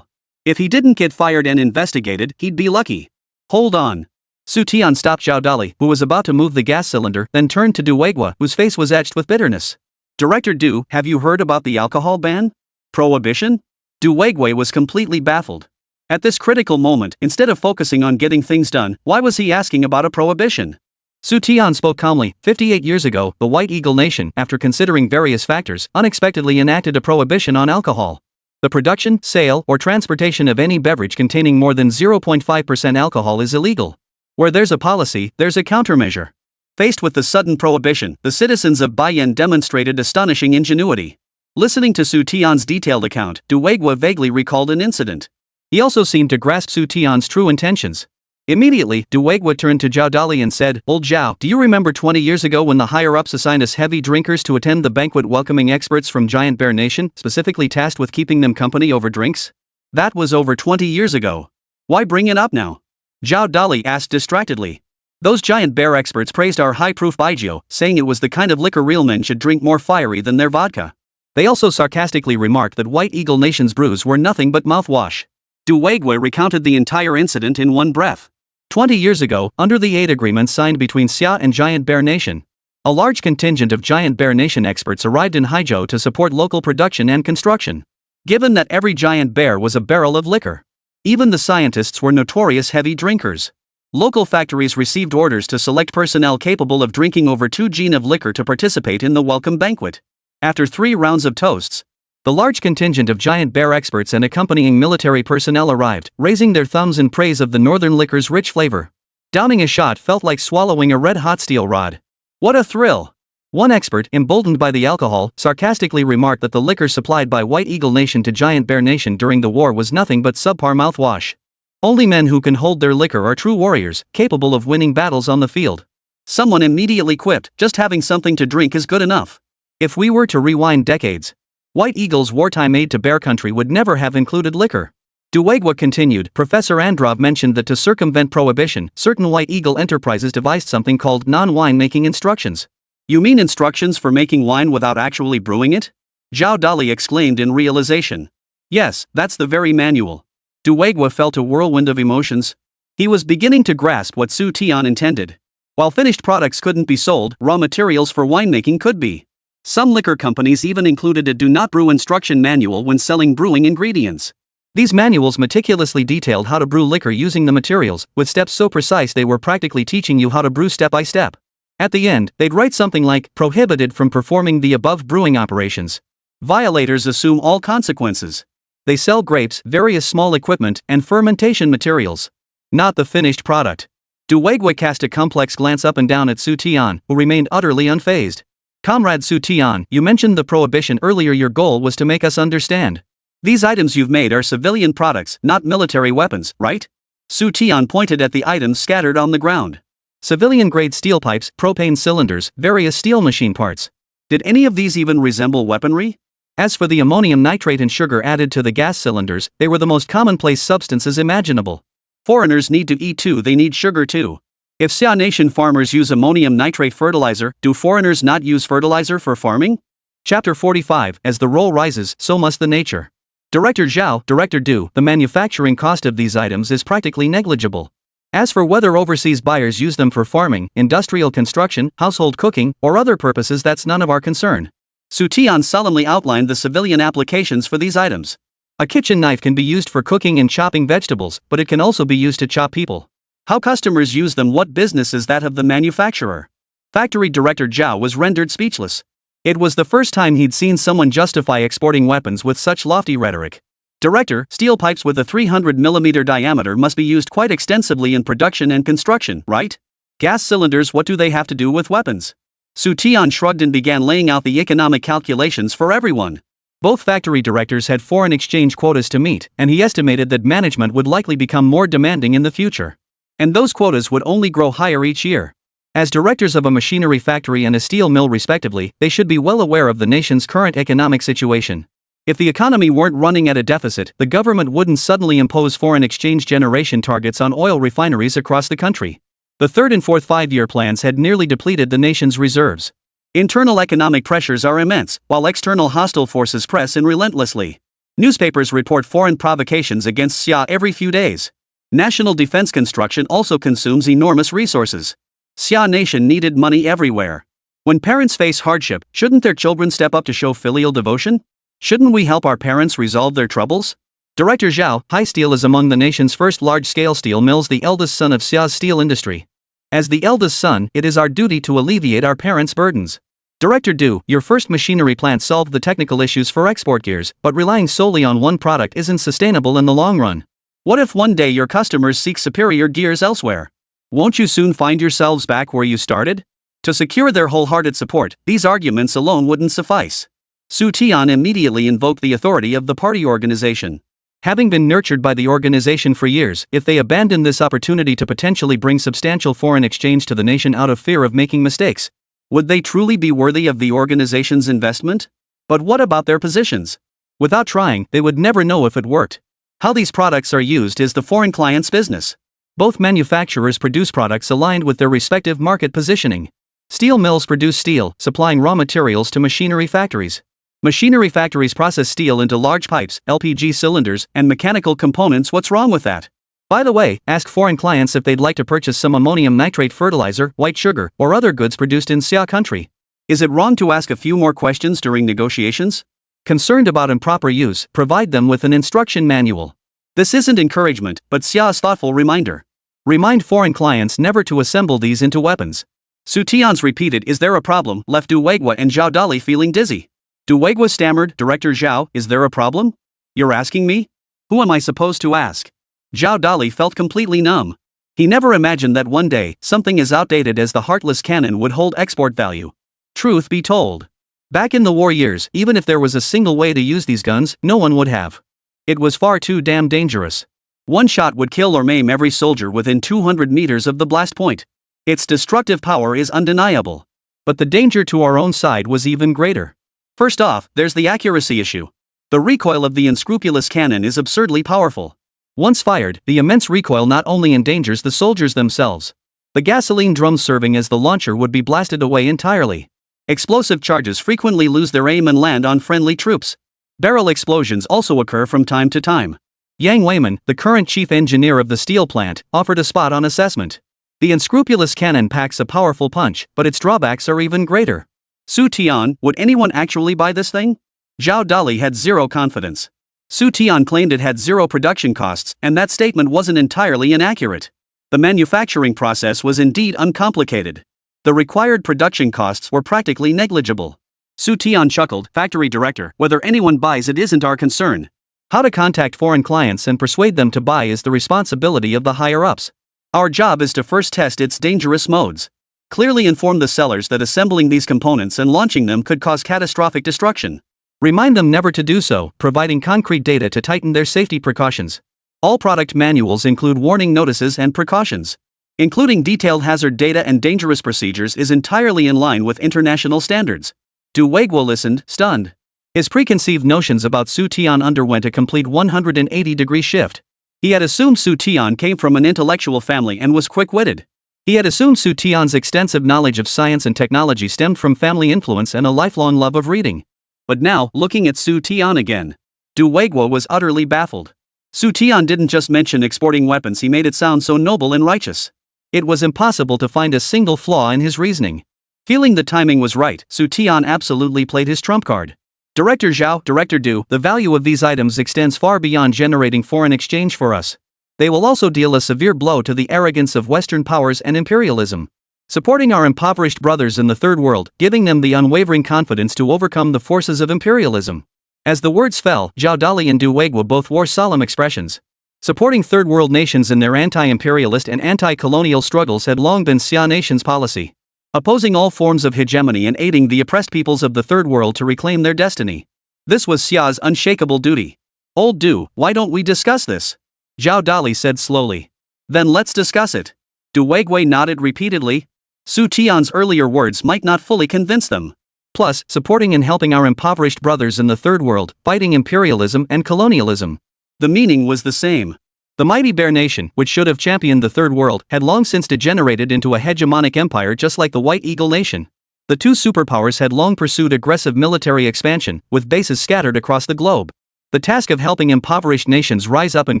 If he didn't get fired and investigated, he'd be lucky. Hold on. Xu Tian stopped Zhao Dali, who was about to move the gas cylinder, then turned to Du Weigua, whose face was etched with bitterness. Director Du, have you heard about the alcohol ban? Prohibition? Du Weigua was completely baffled. At this critical moment, instead of focusing on getting things done, why was he asking about a prohibition? Xu Tian spoke calmly. 58 years ago, the White Eagle Nation, after considering various factors, unexpectedly enacted a prohibition on alcohol. The production, sale, or transportation of any beverage containing more than 0.5% alcohol is illegal. Where there's a policy, there's a countermeasure. Faced with the sudden prohibition, the citizens of Baiyan demonstrated astonishing ingenuity. Listening to Xu Tian's detailed account, Du Weigua vaguely recalled an incident. He also seemed to grasp Xu Tian's true intentions. Immediately, Du Weigua turned to Zhao Dali and said, "Old Zhao, do you remember 20 years ago when the higher-ups assigned us heavy drinkers to attend the banquet welcoming experts from Giant Bear Nation, specifically tasked with keeping them company over drinks? That was over 20 years ago. Why bring it up now?" Zhao Dali asked distractedly. Those Giant Bear experts praised our high-proof baijiu, saying it was the kind of liquor real men should drink more fiery than their vodka. They also sarcastically remarked that White Eagle Nation's brews were nothing but mouthwash. Du Weigua recounted the entire incident in one breath. 20 years ago, under the aid agreement signed between Xia and Giant Bear Nation, a large contingent of Giant Bear Nation experts arrived in Haizhou to support local production and construction. Given that every Giant Bear was a barrel of liquor, even the scientists were notorious heavy drinkers. Local factories received orders to select personnel capable of drinking over 2 gin of liquor to participate in the welcome banquet. After 3 rounds of toasts, the large contingent of Giant Bear experts and accompanying military personnel arrived, raising their thumbs in praise of the northern liquor's rich flavor. Downing a shot felt like swallowing a red-hot steel rod. What a thrill! One expert, emboldened by the alcohol, sarcastically remarked that the liquor supplied by White Eagle Nation to Giant Bear Nation during the war was nothing but subpar mouthwash. Only men who can hold their liquor are true warriors, capable of winning battles on the field. Someone immediately quipped, just having something to drink is good enough. If we were to rewind decades, White Eagle's wartime aid to Bear Country would never have included liquor. Duwagwa continued. Professor Androv mentioned that to circumvent prohibition, certain White Eagle enterprises devised something called non-wine making instructions. You mean instructions for making wine without actually brewing it? Zhao Dali exclaimed in realization. Yes, that's the very manual. Duwagwa felt a whirlwind of emotions. He was beginning to grasp what Xu Tian intended. While finished products couldn't be sold, raw materials for winemaking could be. Some liquor companies even included a do not brew instruction manual when selling brewing ingredients. These manuals meticulously detailed how to brew liquor using the materials, with steps so precise they were practically teaching you how to brew step by step. At the end, they'd write something like, prohibited from performing the above brewing operations. Violators assume all consequences. They sell grapes, various small equipment, and fermentation materials. Not the finished product. Duwagwa cast a complex glance up and down at Xu Tian, who remained utterly unfazed. Comrade Xu Tian, you mentioned the prohibition earlier. Your goal was to make us understand. These items you've made are civilian products, not military weapons, right? Xu Tian pointed at the items scattered on the ground. Civilian-grade steel pipes, propane cylinders, various steel machine parts. Did any of these even resemble weaponry? As for the ammonium nitrate and sugar added to the gas cylinders, they were the most commonplace substances imaginable. Foreigners need to eat too, they need sugar too. If Xia Nation farmers use ammonium nitrate fertilizer, do foreigners not use fertilizer for farming? Chapter 45, as the role rises, so must the nature. Director Zhao, Director Du, the manufacturing cost of these items is practically negligible. As for whether overseas buyers use them for farming, industrial construction, household cooking, or other purposes, that's none of our concern. Xu Tian solemnly outlined the civilian applications for these items. A kitchen knife can be used for cooking and chopping vegetables, but it can also be used to chop people. How customers use them, what business is that of the manufacturer? Factory Director Zhao was rendered speechless. It was the first time he'd seen someone justify exporting weapons with such lofty rhetoric. Director, steel pipes with a 300mm diameter must be used quite extensively in production and construction, right? Gas cylinders, what do they have to do with weapons? Xu Tian shrugged and began laying out the economic calculations for everyone. Both factory directors had foreign exchange quotas to meet, and he estimated that management would likely become more demanding in the future. And those quotas would only grow higher each year. As directors of a machinery factory and a steel mill respectively, they should be well aware of the nation's current economic situation. If the economy weren't running at a deficit, the government wouldn't suddenly impose foreign exchange generation targets on oil refineries across the country. The third and fourth five-year plans had nearly depleted the nation's reserves. Internal economic pressures are immense, while external hostile forces press in relentlessly. Newspapers report foreign provocations against Xia every few days. National defense construction also consumes enormous resources. Xia Nation needed money everywhere. When parents face hardship, shouldn't their children step up to show filial devotion? Shouldn't we help our parents resolve their troubles? Director Zhao, High Steel is among the nation's first large-scale steel mills, the eldest son of Xia's steel industry. As the eldest son, it is our duty to alleviate our parents' burdens. Director Du, your first machinery plant solved the technical issues for export gears, but relying solely on one product isn't sustainable in the long run. What if one day your customers seek superior gears elsewhere? Won't you soon find yourselves back where you started? To secure their wholehearted support, these arguments alone wouldn't suffice. Xu Tian immediately invoked the authority of the party organization. Having been nurtured by the organization for years, if they abandoned this opportunity to potentially bring substantial foreign exchange to the nation out of fear of making mistakes, would they truly be worthy of the organization's investment? But what about their positions? Without trying, they would never know if it worked. How these products are used is the foreign client's business. Both manufacturers produce products aligned with their respective market positioning. Steel mills produce steel, supplying raw materials to machinery factories. Machinery factories process steel into large pipes, LPG cylinders, and mechanical components. What's wrong with that? By the way, ask foreign clients if they'd like to purchase some ammonium nitrate fertilizer, white sugar, or other goods produced in Xia country. Is it wrong to ask a few more questions during negotiations? Concerned about improper use, provide them with an instruction manual. This isn't encouragement, but Xia's thoughtful reminder. Remind foreign clients never to assemble these into weapons. Xu Tian's repeated "is there a problem" left Duwagwa and Zhao Dali feeling dizzy. Duwagwa stammered, "Director Zhao, is there a problem? You're asking me? Who am I supposed to ask?" Zhao Dali felt completely numb. He never imagined that one day, something as outdated as the heartless cannon would hold export value. Truth be told, back in the war years, even if there was a single way to use these guns, no one would have. It was far too damn dangerous. One shot would kill or maim every soldier within 200 meters of the blast point. Its destructive power is undeniable. But the danger to our own side was even greater. First off, there's the accuracy issue. The recoil of the unscrupulous cannon is absurdly powerful. Once fired, the immense recoil not only endangers the soldiers themselves. The gasoline drum serving as the launcher would be blasted away entirely. Explosive charges frequently lose their aim and land on friendly troops. Barrel explosions also occur from time to time. Yang Weiman, the current chief engineer of the steel plant, offered a spot on assessment. The unscrupulous cannon packs a powerful punch, but its drawbacks are even greater. Xu Tian, would anyone actually buy this thing? Zhao Dali had zero confidence. Xu Tian claimed it had zero production costs, and that statement wasn't entirely inaccurate. The manufacturing process was indeed uncomplicated. The required production costs were practically negligible. Xu Tian chuckled, "Factory director, whether anyone buys it isn't our concern. How to contact foreign clients and persuade them to buy is the responsibility of the higher-ups. Our job is to first test its dangerous modes. Clearly inform the sellers that assembling these components and launching them could cause catastrophic destruction. Remind them never to do so, providing concrete data to tighten their safety precautions. All product manuals include warning notices and precautions. Including detailed hazard data and dangerous procedures is entirely in line with international standards." Du Weiguo listened, stunned. His preconceived notions about Xu Tian underwent a complete 180-degree shift. He had assumed Xu Tian came from an intellectual family and was quick-witted. He had assumed Xu Tian's extensive knowledge of science and technology stemmed from family influence and a lifelong love of reading. But now, looking at Xu Tian again, Du Weiguo was utterly baffled. Xu Tian didn't just mention exporting weapons, he made it sound so noble and righteous. It was impossible to find a single flaw in his reasoning. Feeling the timing was right, Xu Tian absolutely played his trump card. "Director Zhao, Director Du, the value of these items extends far beyond generating foreign exchange for us. They will also deal a severe blow to the arrogance of Western powers and imperialism. Supporting our impoverished brothers in the Third World, giving them the unwavering confidence to overcome the forces of imperialism." As the words fell, Zhao Dali and Du Weiguo both wore solemn expressions. Supporting Third World nations in their anti-imperialist and anti-colonial struggles had long been Xia Nation's policy. Opposing all forms of hegemony and aiding the oppressed peoples of the Third World to reclaim their destiny. This was Xia's unshakable duty. "Old Du, why don't we discuss this?" Zhao Dali said slowly. "Then let's discuss it." Du Weiguo nodded repeatedly. Xu Tian's earlier words might not fully convince them. Plus, supporting and helping our impoverished brothers in the Third World, fighting imperialism and colonialism. The meaning was the same. The mighty Bear Nation, which should have championed the Third World, had long since degenerated into a hegemonic empire just like the White Eagle Nation. The two superpowers had long pursued aggressive military expansion, with bases scattered across the globe. The task of helping impoverished nations rise up and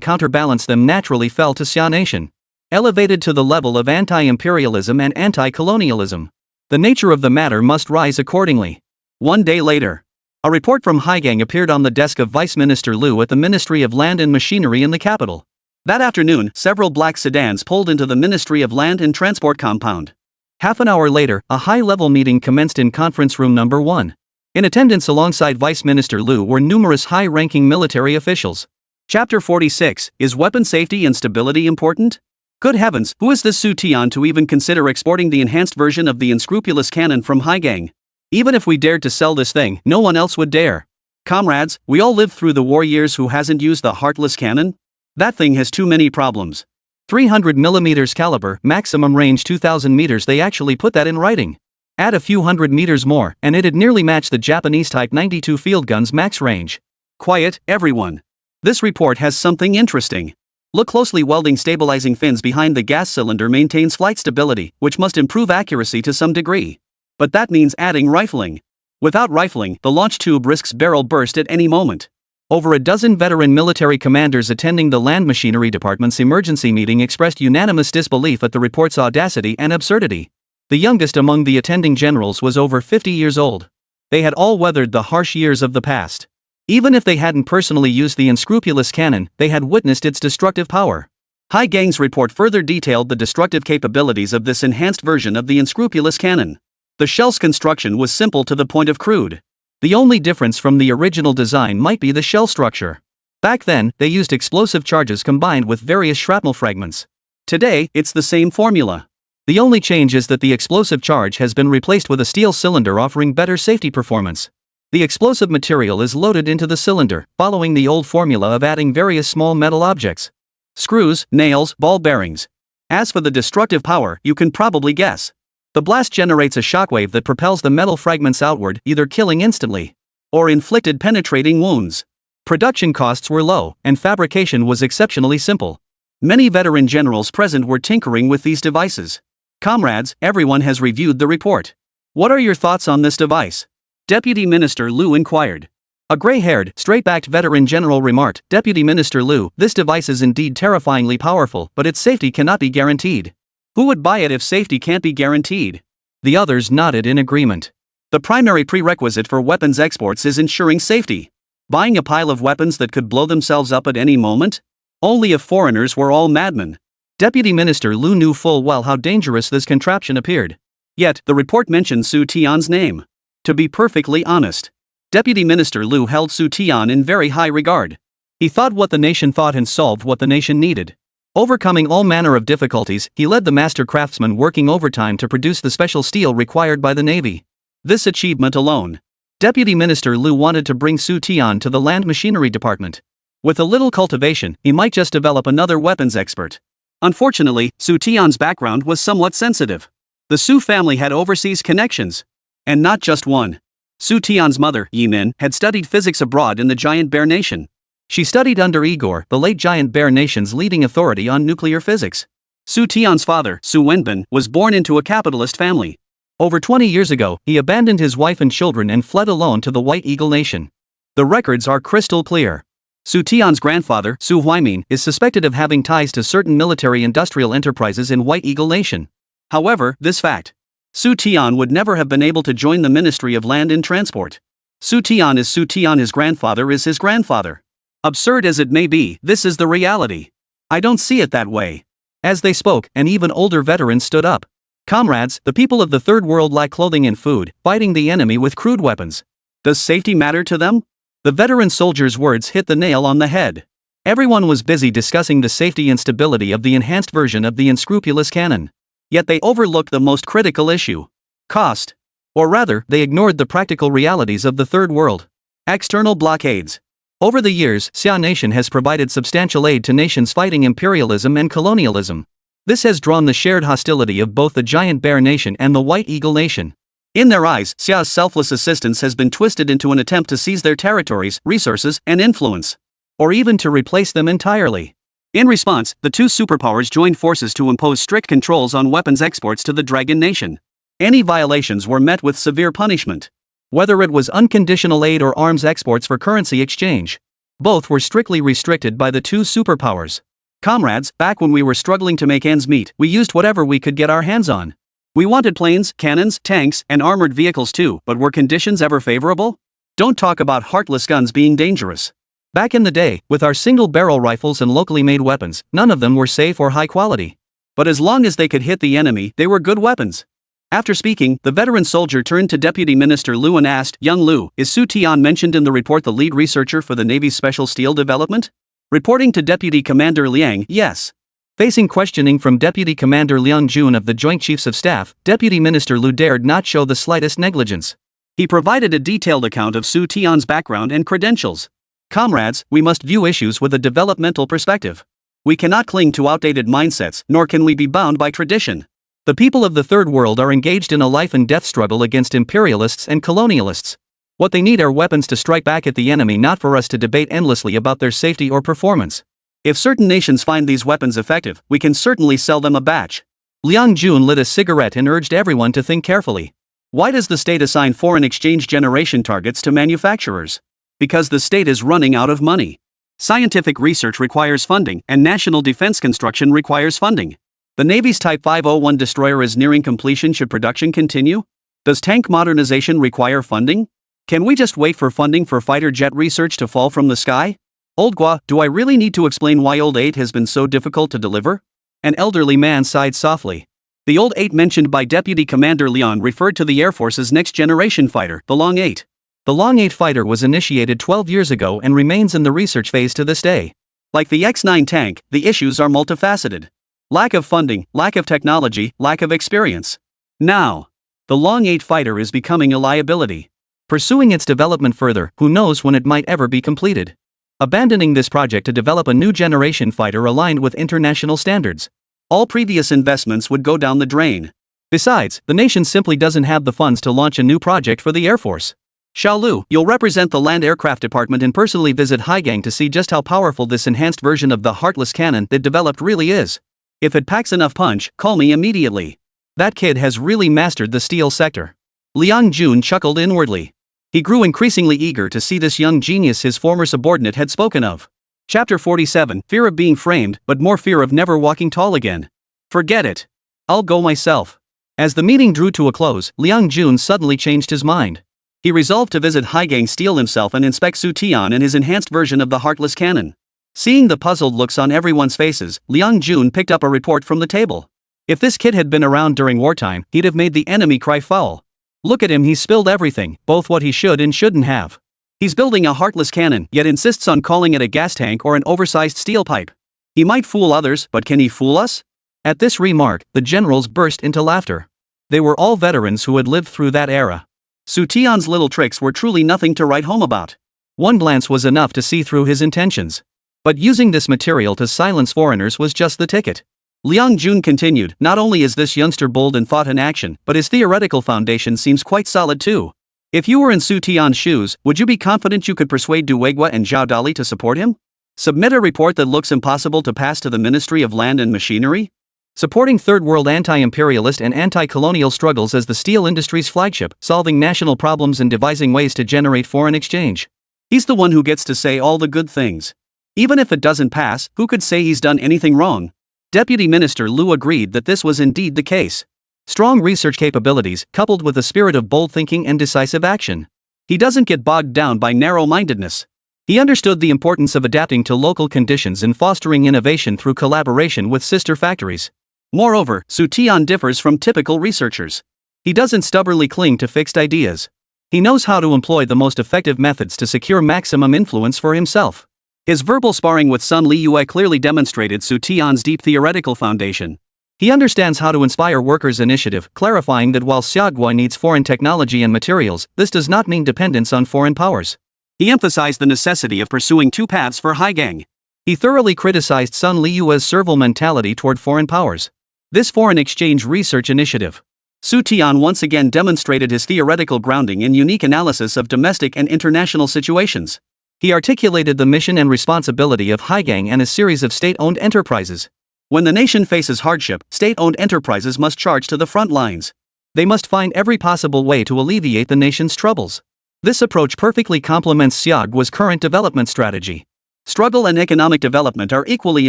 counterbalance them naturally fell to Xia Nation. Elevated to the level of anti-imperialism and anti-colonialism. The nature of the matter must rise accordingly. One day later, a report from Haizhou appeared on the desk of Vice Minister Liu at the Ministry of Land and Machinery in the capital. That afternoon, several black sedans pulled into the Ministry of Land and Transport compound. Half an hour later, a high-level meeting commenced in conference room number 1. In attendance alongside Vice Minister Liu were numerous high-ranking military officials. Chapter 46, Is Weapon Safety and Stability Important? Good heavens, who is this Xu Tian to even consider exporting the enhanced version of the unscrupulous cannon from Haizhou? Even if we dared to sell this thing, no one else would dare. Comrades, we all lived through the war years. Who hasn't used the heartless cannon? That thing has too many problems. 300mm caliber, maximum range 2000 meters. They actually put that in writing. Add a few hundred meters more, and it'd nearly match the Japanese Type 92 field gun's max range. Quiet, everyone. This report has something interesting. Look closely. Welding stabilizing fins behind the gas cylinder maintains flight stability, which must improve accuracy to some degree. But that means adding rifling. Without rifling, the launch tube risks barrel burst at any moment. Over a dozen veteran military commanders attending the Land Machinery Department's emergency meeting expressed unanimous disbelief at the report's audacity and absurdity. The youngest among the attending generals was over 50 years old. They had all weathered the harsh years of the past. Even if they hadn't personally used the unscrupulous cannon, they had witnessed its destructive power. Haizhou's report further detailed the destructive capabilities of this enhanced version of the unscrupulous cannon. The shell's construction was simple to the point of crude. The only difference from the original design might be the shell structure. Back then, they used explosive charges combined with various shrapnel fragments. Today, it's the same formula. The only change is that the explosive charge has been replaced with a steel cylinder offering better safety performance. The explosive material is loaded into the cylinder, following the old formula of adding various small metal objects. Screws, nails, ball bearings. As for the destructive power, you can probably guess. The blast generates a shockwave that propels the metal fragments outward, either killing instantly, or inflicted penetrating wounds. Production costs were low, and fabrication was exceptionally simple. Many veteran generals present were tinkering with these devices. Comrades, everyone has reviewed the report. What are your thoughts on this device? Deputy Minister Liu inquired. A gray-haired, straight-backed veteran general remarked, Deputy Minister Liu, this device is indeed terrifyingly powerful, but its safety cannot be guaranteed. Who would buy it if safety can't be guaranteed? The others nodded in agreement. The primary prerequisite for weapons exports is ensuring safety. Buying a pile of weapons that could blow themselves up at any moment? Only if foreigners were all madmen. Deputy Minister Liu knew full well how dangerous this contraption appeared. Yet, the report mentioned Xu Tian's name. To be perfectly honest, Deputy Minister Liu held Xu Tian in very high regard. He thought what the nation thought and solved what the nation needed. Overcoming all manner of difficulties, he led the master craftsmen working overtime to produce the special steel required by the Navy. This achievement alone. Deputy Minister Liu wanted to bring Xu Tian to the Land Machinery Department. With a little cultivation, he might just develop another weapons expert. Unfortunately, Xu Tian's background was somewhat sensitive. The Su family had overseas connections. And not just one. Xu Tian's mother, Yimin, had studied physics abroad in the Giant Bear Nation. She studied under Igor, the late Giant Bear Nation's leading authority on nuclear physics. Xu Tian's father, Su Wenbin, was born into a capitalist family. Over 20 years ago, he abandoned his wife and children and fled alone to the White Eagle Nation. The records are crystal clear. Xu Tian's grandfather, Su Huaimin, is suspected of having ties to certain military-industrial enterprises in White Eagle Nation. However, this fact. Xu Tian would never have been able to join the Ministry of Land and Transport. Xu Tian is Xu Tian, his grandfather is his grandfather. Absurd as it may be, this is the reality. I don't see it that way. As they spoke, an even older veteran stood up. Comrades, the people of the Third World lack clothing and food, fighting the enemy with crude weapons. Does safety matter to them? The veteran soldier's words hit the nail on the head. Everyone was busy discussing the safety and stability of the enhanced version of the unscrupulous cannon. Yet they overlooked the most critical issue. Cost. Or rather, they ignored the practical realities of the Third World. External blockades. Over the years, Xia Nation has provided substantial aid to nations fighting imperialism and colonialism. This has drawn the shared hostility of both the Giant Bear Nation and the White Eagle Nation. In their eyes, Xia's selfless assistance has been twisted into an attempt to seize their territories, resources, and influence. Or even to replace them entirely. In response, the two superpowers joined forces to impose strict controls on weapons exports to the Dragon Nation. Any violations were met with severe punishment. Whether it was unconditional aid or arms exports for currency exchange. Both were strictly restricted by the two superpowers. Comrades, back when we were struggling to make ends meet, we used whatever we could get our hands on. We wanted planes, cannons, tanks, and armored vehicles too, but were conditions ever favorable? Don't talk about heartless guns being dangerous. Back in the day, with our single-barrel rifles and locally made weapons, none of them were safe or high quality. But as long as they could hit the enemy, they were good weapons. After speaking, the veteran soldier turned to Deputy Minister Liu and asked, Young Liu, is Xu Tian mentioned in the report the lead researcher for the Navy's special steel development? Reporting to Deputy Commander Liang, yes. Facing questioning from Deputy Commander Liang Jun of the Joint Chiefs of Staff, Deputy Minister Liu dared not show the slightest negligence. He provided a detailed account of Xu Tian's background and credentials. Comrades, we must view issues with a developmental perspective. We cannot cling to outdated mindsets, nor can we be bound by tradition. The people of the Third World are engaged in a life and death struggle against imperialists and colonialists. What they need are weapons to strike back at the enemy, not for us to debate endlessly about their safety or performance. If certain nations find these weapons effective, we can certainly sell them a batch. Liang Jun lit a cigarette and urged everyone to think carefully. Why does the state assign foreign exchange generation targets to manufacturers? Because the state is running out of money. Scientific research requires funding, and national defense construction requires funding. The Navy's Type 501 destroyer is nearing completion. Should production continue? Does tank modernization require funding? Can we just wait for funding for fighter jet research to fall from the sky? Old Gua, do I really need to explain why Old 8 has been so difficult to deliver? An elderly man sighed softly. The Old 8 mentioned by Deputy Commander Leon referred to the Air Force's next-generation fighter, the Long 8. The Long 8 fighter was initiated 12 years ago and remains in the research phase to this day. Like the X-9 tank, the issues are multifaceted. Lack of funding, lack of technology, lack of experience. Now, the Long 8 fighter is becoming a liability. Pursuing its development further, who knows when it might ever be completed. Abandoning this project to develop a new generation fighter aligned with international standards. All previous investments would go down the drain. Besides, the nation simply doesn't have the funds to launch a new project for the Air Force. Xiaolu, you'll represent the Land Aircraft Department and personally visit Haizhou to see just how powerful this enhanced version of the heartless cannon they've developed really is. If it packs enough punch, call me immediately. That kid has really mastered the steel sector. Liang Jun chuckled inwardly. He grew increasingly eager to see this young genius his former subordinate had spoken of. Chapter 47, Fear of being framed, but more fear of never walking tall again. Forget it. I'll go myself. As the meeting drew to a close, Liang Jun suddenly changed his mind. He resolved to visit Haizhou Steel himself and inspect Xu Tian and his enhanced version of the heartless cannon. Seeing the puzzled looks on everyone's faces, Liang Jun picked up a report from the table. If this kid had been around during wartime, he'd have made the enemy cry foul. Look at him, he spilled everything, both what he should and shouldn't have. He's building a heartless cannon, yet insists on calling it a gas tank or an oversized steel pipe. He might fool others, but can he fool us? At this remark, the generals burst into laughter. They were all veterans who had lived through that era. Xu Tian's little tricks were truly nothing to write home about. One glance was enough to see through his intentions. But using this material to silence foreigners was just the ticket. Liang Jun continued, not only is this youngster bold in thought and action, but his theoretical foundation seems quite solid too. If you were in Xu Tian's shoes, would you be confident you could persuade Duwegua and Zhao Dali to support him? Submit a report that looks impossible to pass to the Ministry of Land and Machinery? Supporting third world anti-imperialist and anti-colonial struggles as the steel industry's flagship, solving national problems and devising ways to generate foreign exchange. He's the one who gets to say all the good things. Even if it doesn't pass, who could say he's done anything wrong? Deputy Minister Liu agreed that this was indeed the case. Strong research capabilities, coupled with a spirit of bold thinking and decisive action. He doesn't get bogged down by narrow-mindedness. He understood the importance of adapting to local conditions and fostering innovation through collaboration with sister factories. Moreover, Xu Tian differs from typical researchers. He doesn't stubbornly cling to fixed ideas. He knows how to employ the most effective methods to secure maximum influence for himself. His verbal sparring with Sun Liyue clearly demonstrated Xu Tian's deep theoretical foundation. He understands how to inspire workers' initiative, clarifying that while Xiaogua needs foreign technology and materials, this does not mean dependence on foreign powers. He emphasized the necessity of pursuing two paths for Haizhou. He thoroughly criticized Sun Liyue's servile mentality toward foreign powers. This foreign exchange research initiative. Xu Tian once again demonstrated his theoretical grounding in unique analysis of domestic and international situations. He articulated the mission and responsibility of Haizhou and a series of state-owned enterprises. When the nation faces hardship, state-owned enterprises must charge to the front lines. They must find every possible way to alleviate the nation's troubles. This approach perfectly complements Xiaogua's current development strategy. Struggle and economic development are equally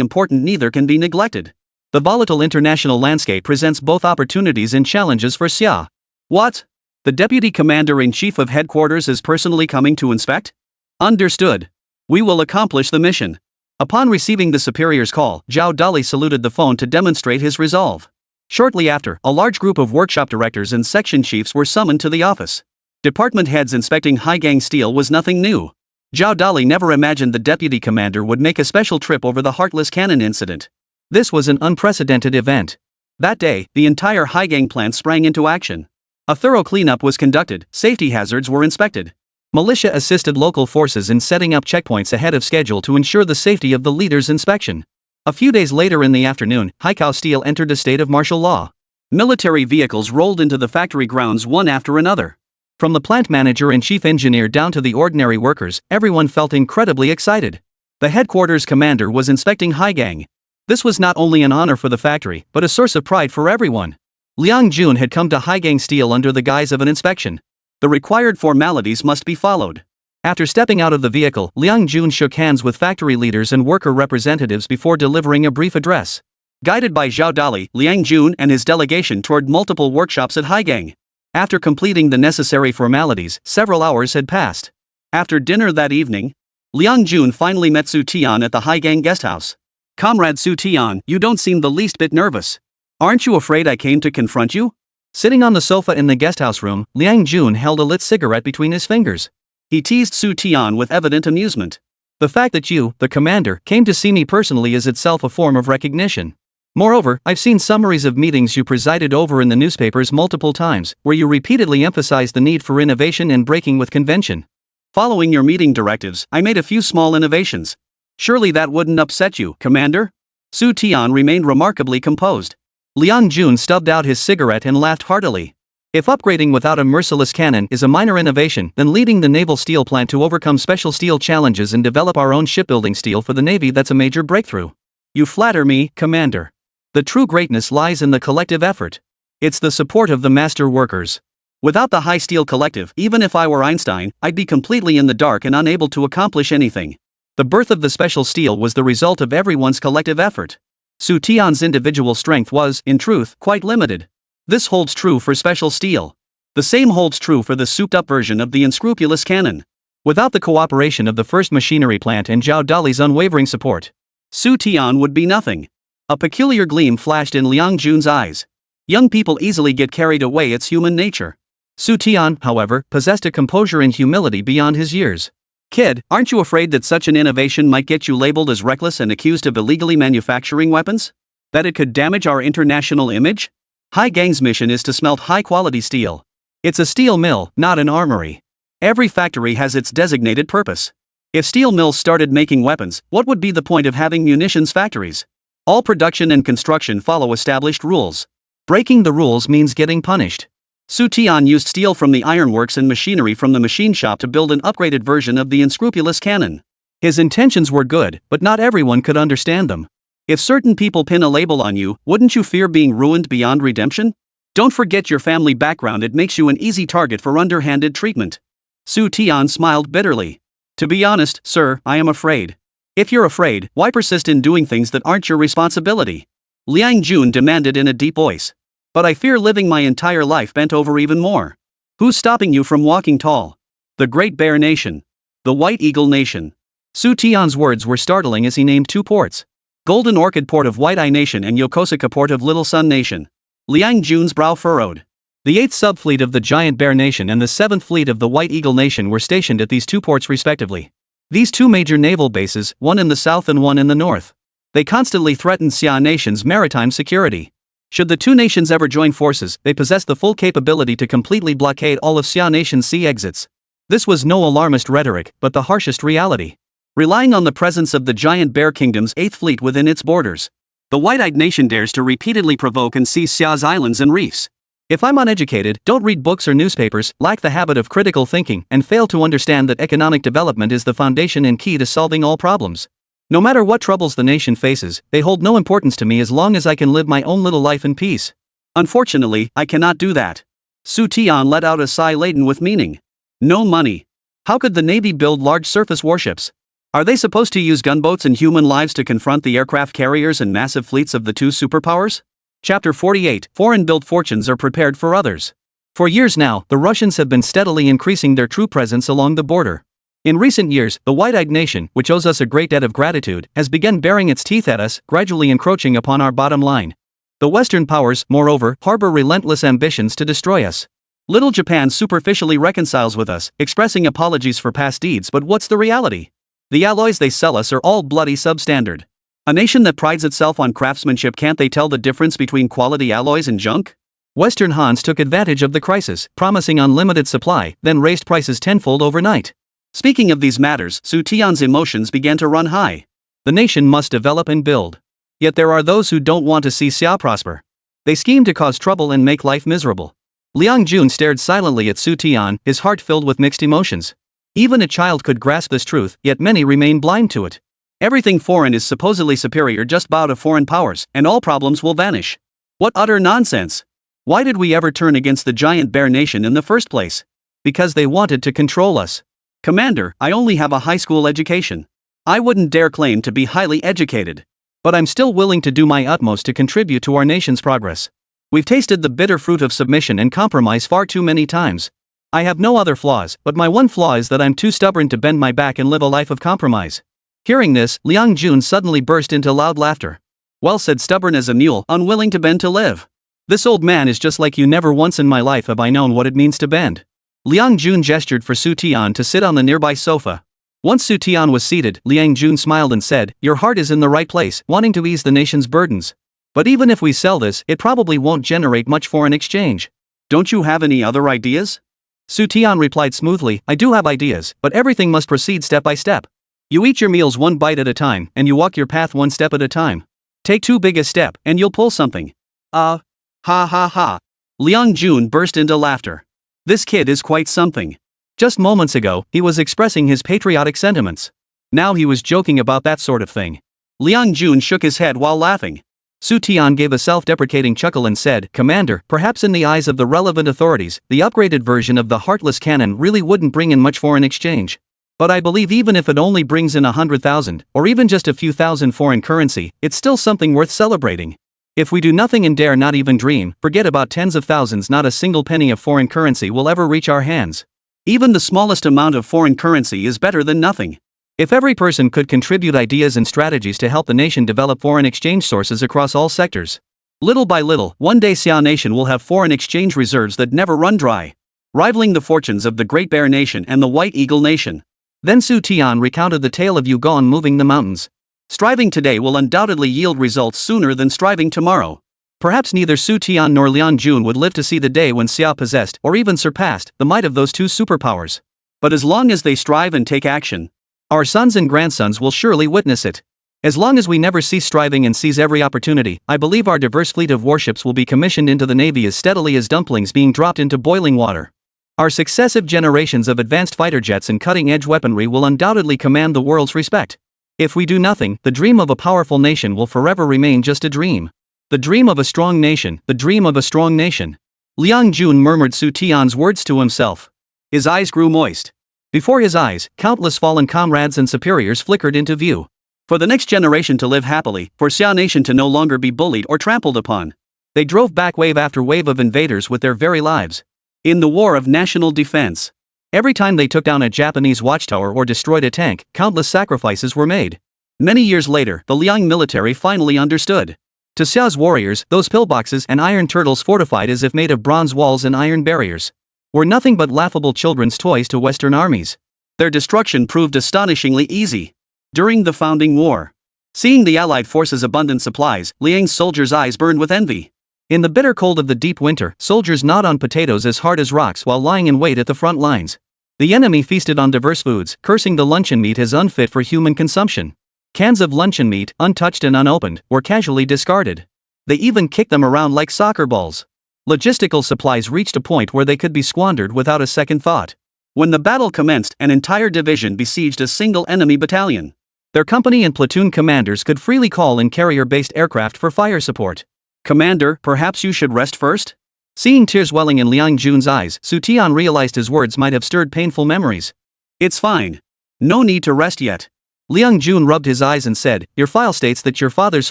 important, neither can be neglected. The volatile international landscape presents both opportunities and challenges for Xia. What? The Deputy Commander-in-Chief of Headquarters is personally coming to inspect? Understood. We will accomplish the mission. Upon receiving the superior's call, Zhao Dali saluted the phone to demonstrate his resolve. Shortly after, a large group of workshop directors and section chiefs were summoned to the office. Department heads inspecting Haizhou Steel was nothing new. Zhao Dali never imagined the deputy commander would make a special trip over the heartless cannon incident. This was an unprecedented event. That day, the entire Haizhou plant sprang into action. A thorough cleanup was conducted, safety hazards were inspected. Militia assisted local forces in setting up checkpoints ahead of schedule to ensure the safety of the leader's inspection. A few days later in the afternoon, Haizhou Steel entered a state of martial law. Military vehicles rolled into the factory grounds one after another. From the plant manager and chief engineer down to the ordinary workers, everyone felt incredibly excited. The headquarters commander was inspecting Haizhou. This was not only an honor for the factory, but a source of pride for everyone. Liang Jun had come to Haizhou Steel under the guise of an inspection. The required formalities must be followed. After stepping out of the vehicle, Liang Jun shook hands with factory leaders and worker representatives before delivering a brief address. Guided by Zhao Dali, Liang Jun and his delegation toured multiple workshops at Haizhou. After completing the necessary formalities, several hours had passed. After dinner that evening, Liang Jun finally met Xu Tian at the Haizhou guest house. Comrade Xu Tian, you don't seem the least bit nervous. Aren't you afraid I came to confront you? Sitting on the sofa in the guesthouse room, Liang Jun held a lit cigarette between his fingers. He teased Xu Tian with evident amusement. The fact that you, the commander, came to see me personally is itself a form of recognition. Moreover, I've seen summaries of meetings you presided over in the newspapers multiple times, where you repeatedly emphasized the need for innovation and breaking with convention. Following your meeting directives, I made a few small innovations. Surely that wouldn't upset you, Commander? Xu Tian remained remarkably composed. Liang Jun stubbed out his cigarette and laughed heartily. If upgrading without a merciless cannon is a minor innovation, then leading the naval steel plant to overcome special steel challenges and develop our own shipbuilding steel for the Navy, that's a major breakthrough. You flatter me, Commander. The true greatness lies in the collective effort. It's the support of the master workers. Without the high steel collective, even if I were Einstein, I'd be completely in the dark and unable to accomplish anything. The birth of the special steel was the result of everyone's collective effort. Xu Tian's individual strength was, in truth, quite limited. This holds true for special steel. The same holds true for the souped-up version of the unscrupulous cannon. Without the cooperation of the first machinery plant and Zhao Dali's unwavering support, Xu Tian would be nothing. A peculiar gleam flashed in Liang Jun's eyes. Young people easily get carried away, it's human nature. Xu Tian, however, possessed a composure and humility beyond his years. Kid, aren't you afraid that such an innovation might get you labeled as reckless and accused of illegally manufacturing weapons? That it could damage our international image? Hai Gang's mission is to smelt high-quality steel. It's a steel mill, not an armory. Every factory has its designated purpose. If steel mills started making weapons, what would be the point of having munitions factories? All production and construction follow established rules. Breaking the rules means getting punished. Xu Tian used steel from the ironworks and machinery from the machine shop to build an upgraded version of the unscrupulous cannon. His intentions were good, but not everyone could understand them. If certain people pin a label on you, wouldn't you fear being ruined beyond redemption? Don't forget your family background, it makes you an easy target for underhanded treatment. Xu Tian smiled bitterly. To be honest, sir, I am afraid. If you're afraid, why persist in doing things that aren't your responsibility? Liang Jun demanded in a deep voice. But I fear living my entire life bent over even more. Who's stopping you from walking tall? The Great Bear Nation. The White Eagle Nation. Xu Tian's words were startling as he named two ports. Golden Orchid Port of White Eye Nation and Yokosuka Port of Little Sun Nation. Liang Jun's brow furrowed. The 8th subfleet of the Giant Bear Nation and the 7th fleet of the White Eagle Nation were stationed at these two ports respectively. These two major naval bases, one in the south and one in the north. They constantly threatened Xia Nation's maritime security. Should the two nations ever join forces, they possess the full capability to completely blockade all of Xia Nation's sea exits. This was no alarmist rhetoric, but the harshest reality. Relying on the presence of the Giant Bear Kingdom's 8th fleet within its borders, the White-Eyed Nation dares to repeatedly provoke and seize Xia's islands and reefs. If I'm uneducated, don't read books or newspapers, lack the habit of critical thinking, and fail to understand that economic development is the foundation and key to solving all problems. No matter what troubles the nation faces, they hold no importance to me as long as I can live my own little life in peace. Unfortunately, I cannot do that. Xu Tian let out a sigh laden with meaning. No money. How could the Navy build large surface warships? Are they supposed to use gunboats and human lives to confront the aircraft carriers and massive fleets of the two superpowers? Chapter 48, Foreign-built fortunes are prepared for others. For years now, the Russians have been steadily increasing their troop presence along the border. In recent years, the White-Eyed Nation, which owes us a great debt of gratitude, has begun baring its teeth at us, gradually encroaching upon our bottom line. The Western powers, moreover, harbor relentless ambitions to destroy us. Little Japan superficially reconciles with us, expressing apologies for past deeds, but what's the reality? The alloys they sell us are all bloody substandard. A nation that prides itself on craftsmanship, can't they tell the difference between quality alloys and junk? Western Hans took advantage of the crisis, promising unlimited supply, then raised prices tenfold overnight. Speaking of these matters, Xu Tian's emotions began to run high. The nation must develop and build. Yet there are those who don't want to see Xia prosper. They scheme to cause trouble and make life miserable. Liang Jun stared silently at Xu Tian, his heart filled with mixed emotions. Even a child could grasp this truth, yet many remain blind to it. Everything foreign is supposedly superior, just bow to foreign powers, and all problems will vanish. What utter nonsense! Why did we ever turn against the Giant Bear Nation in the first place? Because they wanted to control us. Commander, I only have a high school education. I wouldn't dare claim to be highly educated. But I'm still willing to do my utmost to contribute to our nation's progress. We've tasted the bitter fruit of submission and compromise far too many times. I have no other flaws, but my one flaw is that I'm too stubborn to bend my back and live a life of compromise. Hearing this, Liang Jun suddenly burst into loud laughter. Well said, stubborn as a mule, unwilling to bend to live. This old man is just like you. Never once in my life have I known what it means to bend. Liang Jun gestured for Xu Tian to sit on the nearby sofa. Once Xu Tian was seated, Liang Jun smiled and said, "Your heart is in the right place, wanting to ease the nation's burdens. But even if we sell this, it probably won't generate much foreign exchange. Don't you have any other ideas?" Xu Tian replied smoothly, "I do have ideas, but everything must proceed step by step. You eat your meals one bite at a time, and you walk your path one step at a time. Take too big a step, and you'll pull something. Ha ha ha. Liang Jun burst into laughter. This kid is quite something. Just moments ago, he was expressing his patriotic sentiments. Now he was joking about that sort of thing. Liang Jun shook his head while laughing. Xu Tian gave a self-deprecating chuckle and said, "Commander, perhaps in the eyes of the relevant authorities, the upgraded version of the Heartless Cannon really wouldn't bring in much foreign exchange. But I believe even if it only brings in 100,000, or even just a few thousand foreign currency, it's still something worth celebrating. If we do nothing and dare not even dream, forget about tens of thousands, not a single penny of foreign currency will ever reach our hands. Even the smallest amount of foreign currency is better than nothing. If every person could contribute ideas and strategies to help the nation develop foreign exchange sources across all sectors. Little by little, one day Xia Nation will have foreign exchange reserves that never run dry, rivaling the fortunes of the Great Bear Nation and the White Eagle Nation." Then Xu Tian recounted the tale of Yugong moving the mountains. Striving today will undoubtedly yield results sooner than striving tomorrow. Perhaps neither Xu Tian nor Liang Jun would live to see the day when Xia possessed, or even surpassed, the might of those two superpowers. But as long as they strive and take action, our sons and grandsons will surely witness it. As long as we never cease striving and seize every opportunity, I believe our diverse fleet of warships will be commissioned into the Navy as steadily as dumplings being dropped into boiling water. Our successive generations of advanced fighter jets and cutting-edge weaponry will undoubtedly command the world's respect. If we do nothing, the dream of a powerful nation will forever remain just a dream. The dream of a strong nation, the dream of a strong nation. Liang Jun murmured Xu Tian's words to himself. His eyes grew moist. Before his eyes, countless fallen comrades and superiors flickered into view. For the next generation to live happily, for Xia Nation to no longer be bullied or trampled upon. They drove back wave after wave of invaders with their very lives. In the war of national defense, every time they took down a Japanese watchtower or destroyed a tank, countless sacrifices were made. Many years later, the Liang military finally understood. To Xia's warriors, those pillboxes and iron turtles fortified as if made of bronze walls and iron barriers, were nothing but laughable children's toys to Western armies. Their destruction proved astonishingly easy. During the founding war, seeing the Allied forces' abundant supplies, Liang's soldiers' eyes burned with envy. In the bitter cold of the deep winter, soldiers gnawed on potatoes as hard as rocks while lying in wait at the front lines. The enemy feasted on diverse foods, cursing the luncheon meat as unfit for human consumption. Cans of luncheon meat, untouched and unopened, were casually discarded. They even kicked them around like soccer balls. Logistical supplies reached a point where they could be squandered without a second thought. When the battle commenced, an entire division besieged a single enemy battalion. Their company and platoon commanders could freely call in carrier-based aircraft for fire support. "Commander, perhaps you should rest first?" Seeing tears welling in Liang Jun's eyes, Xu Tian realized his words might have stirred painful memories. "It's fine. No need to rest yet." Liang Jun rubbed his eyes and said, "Your file states that your father's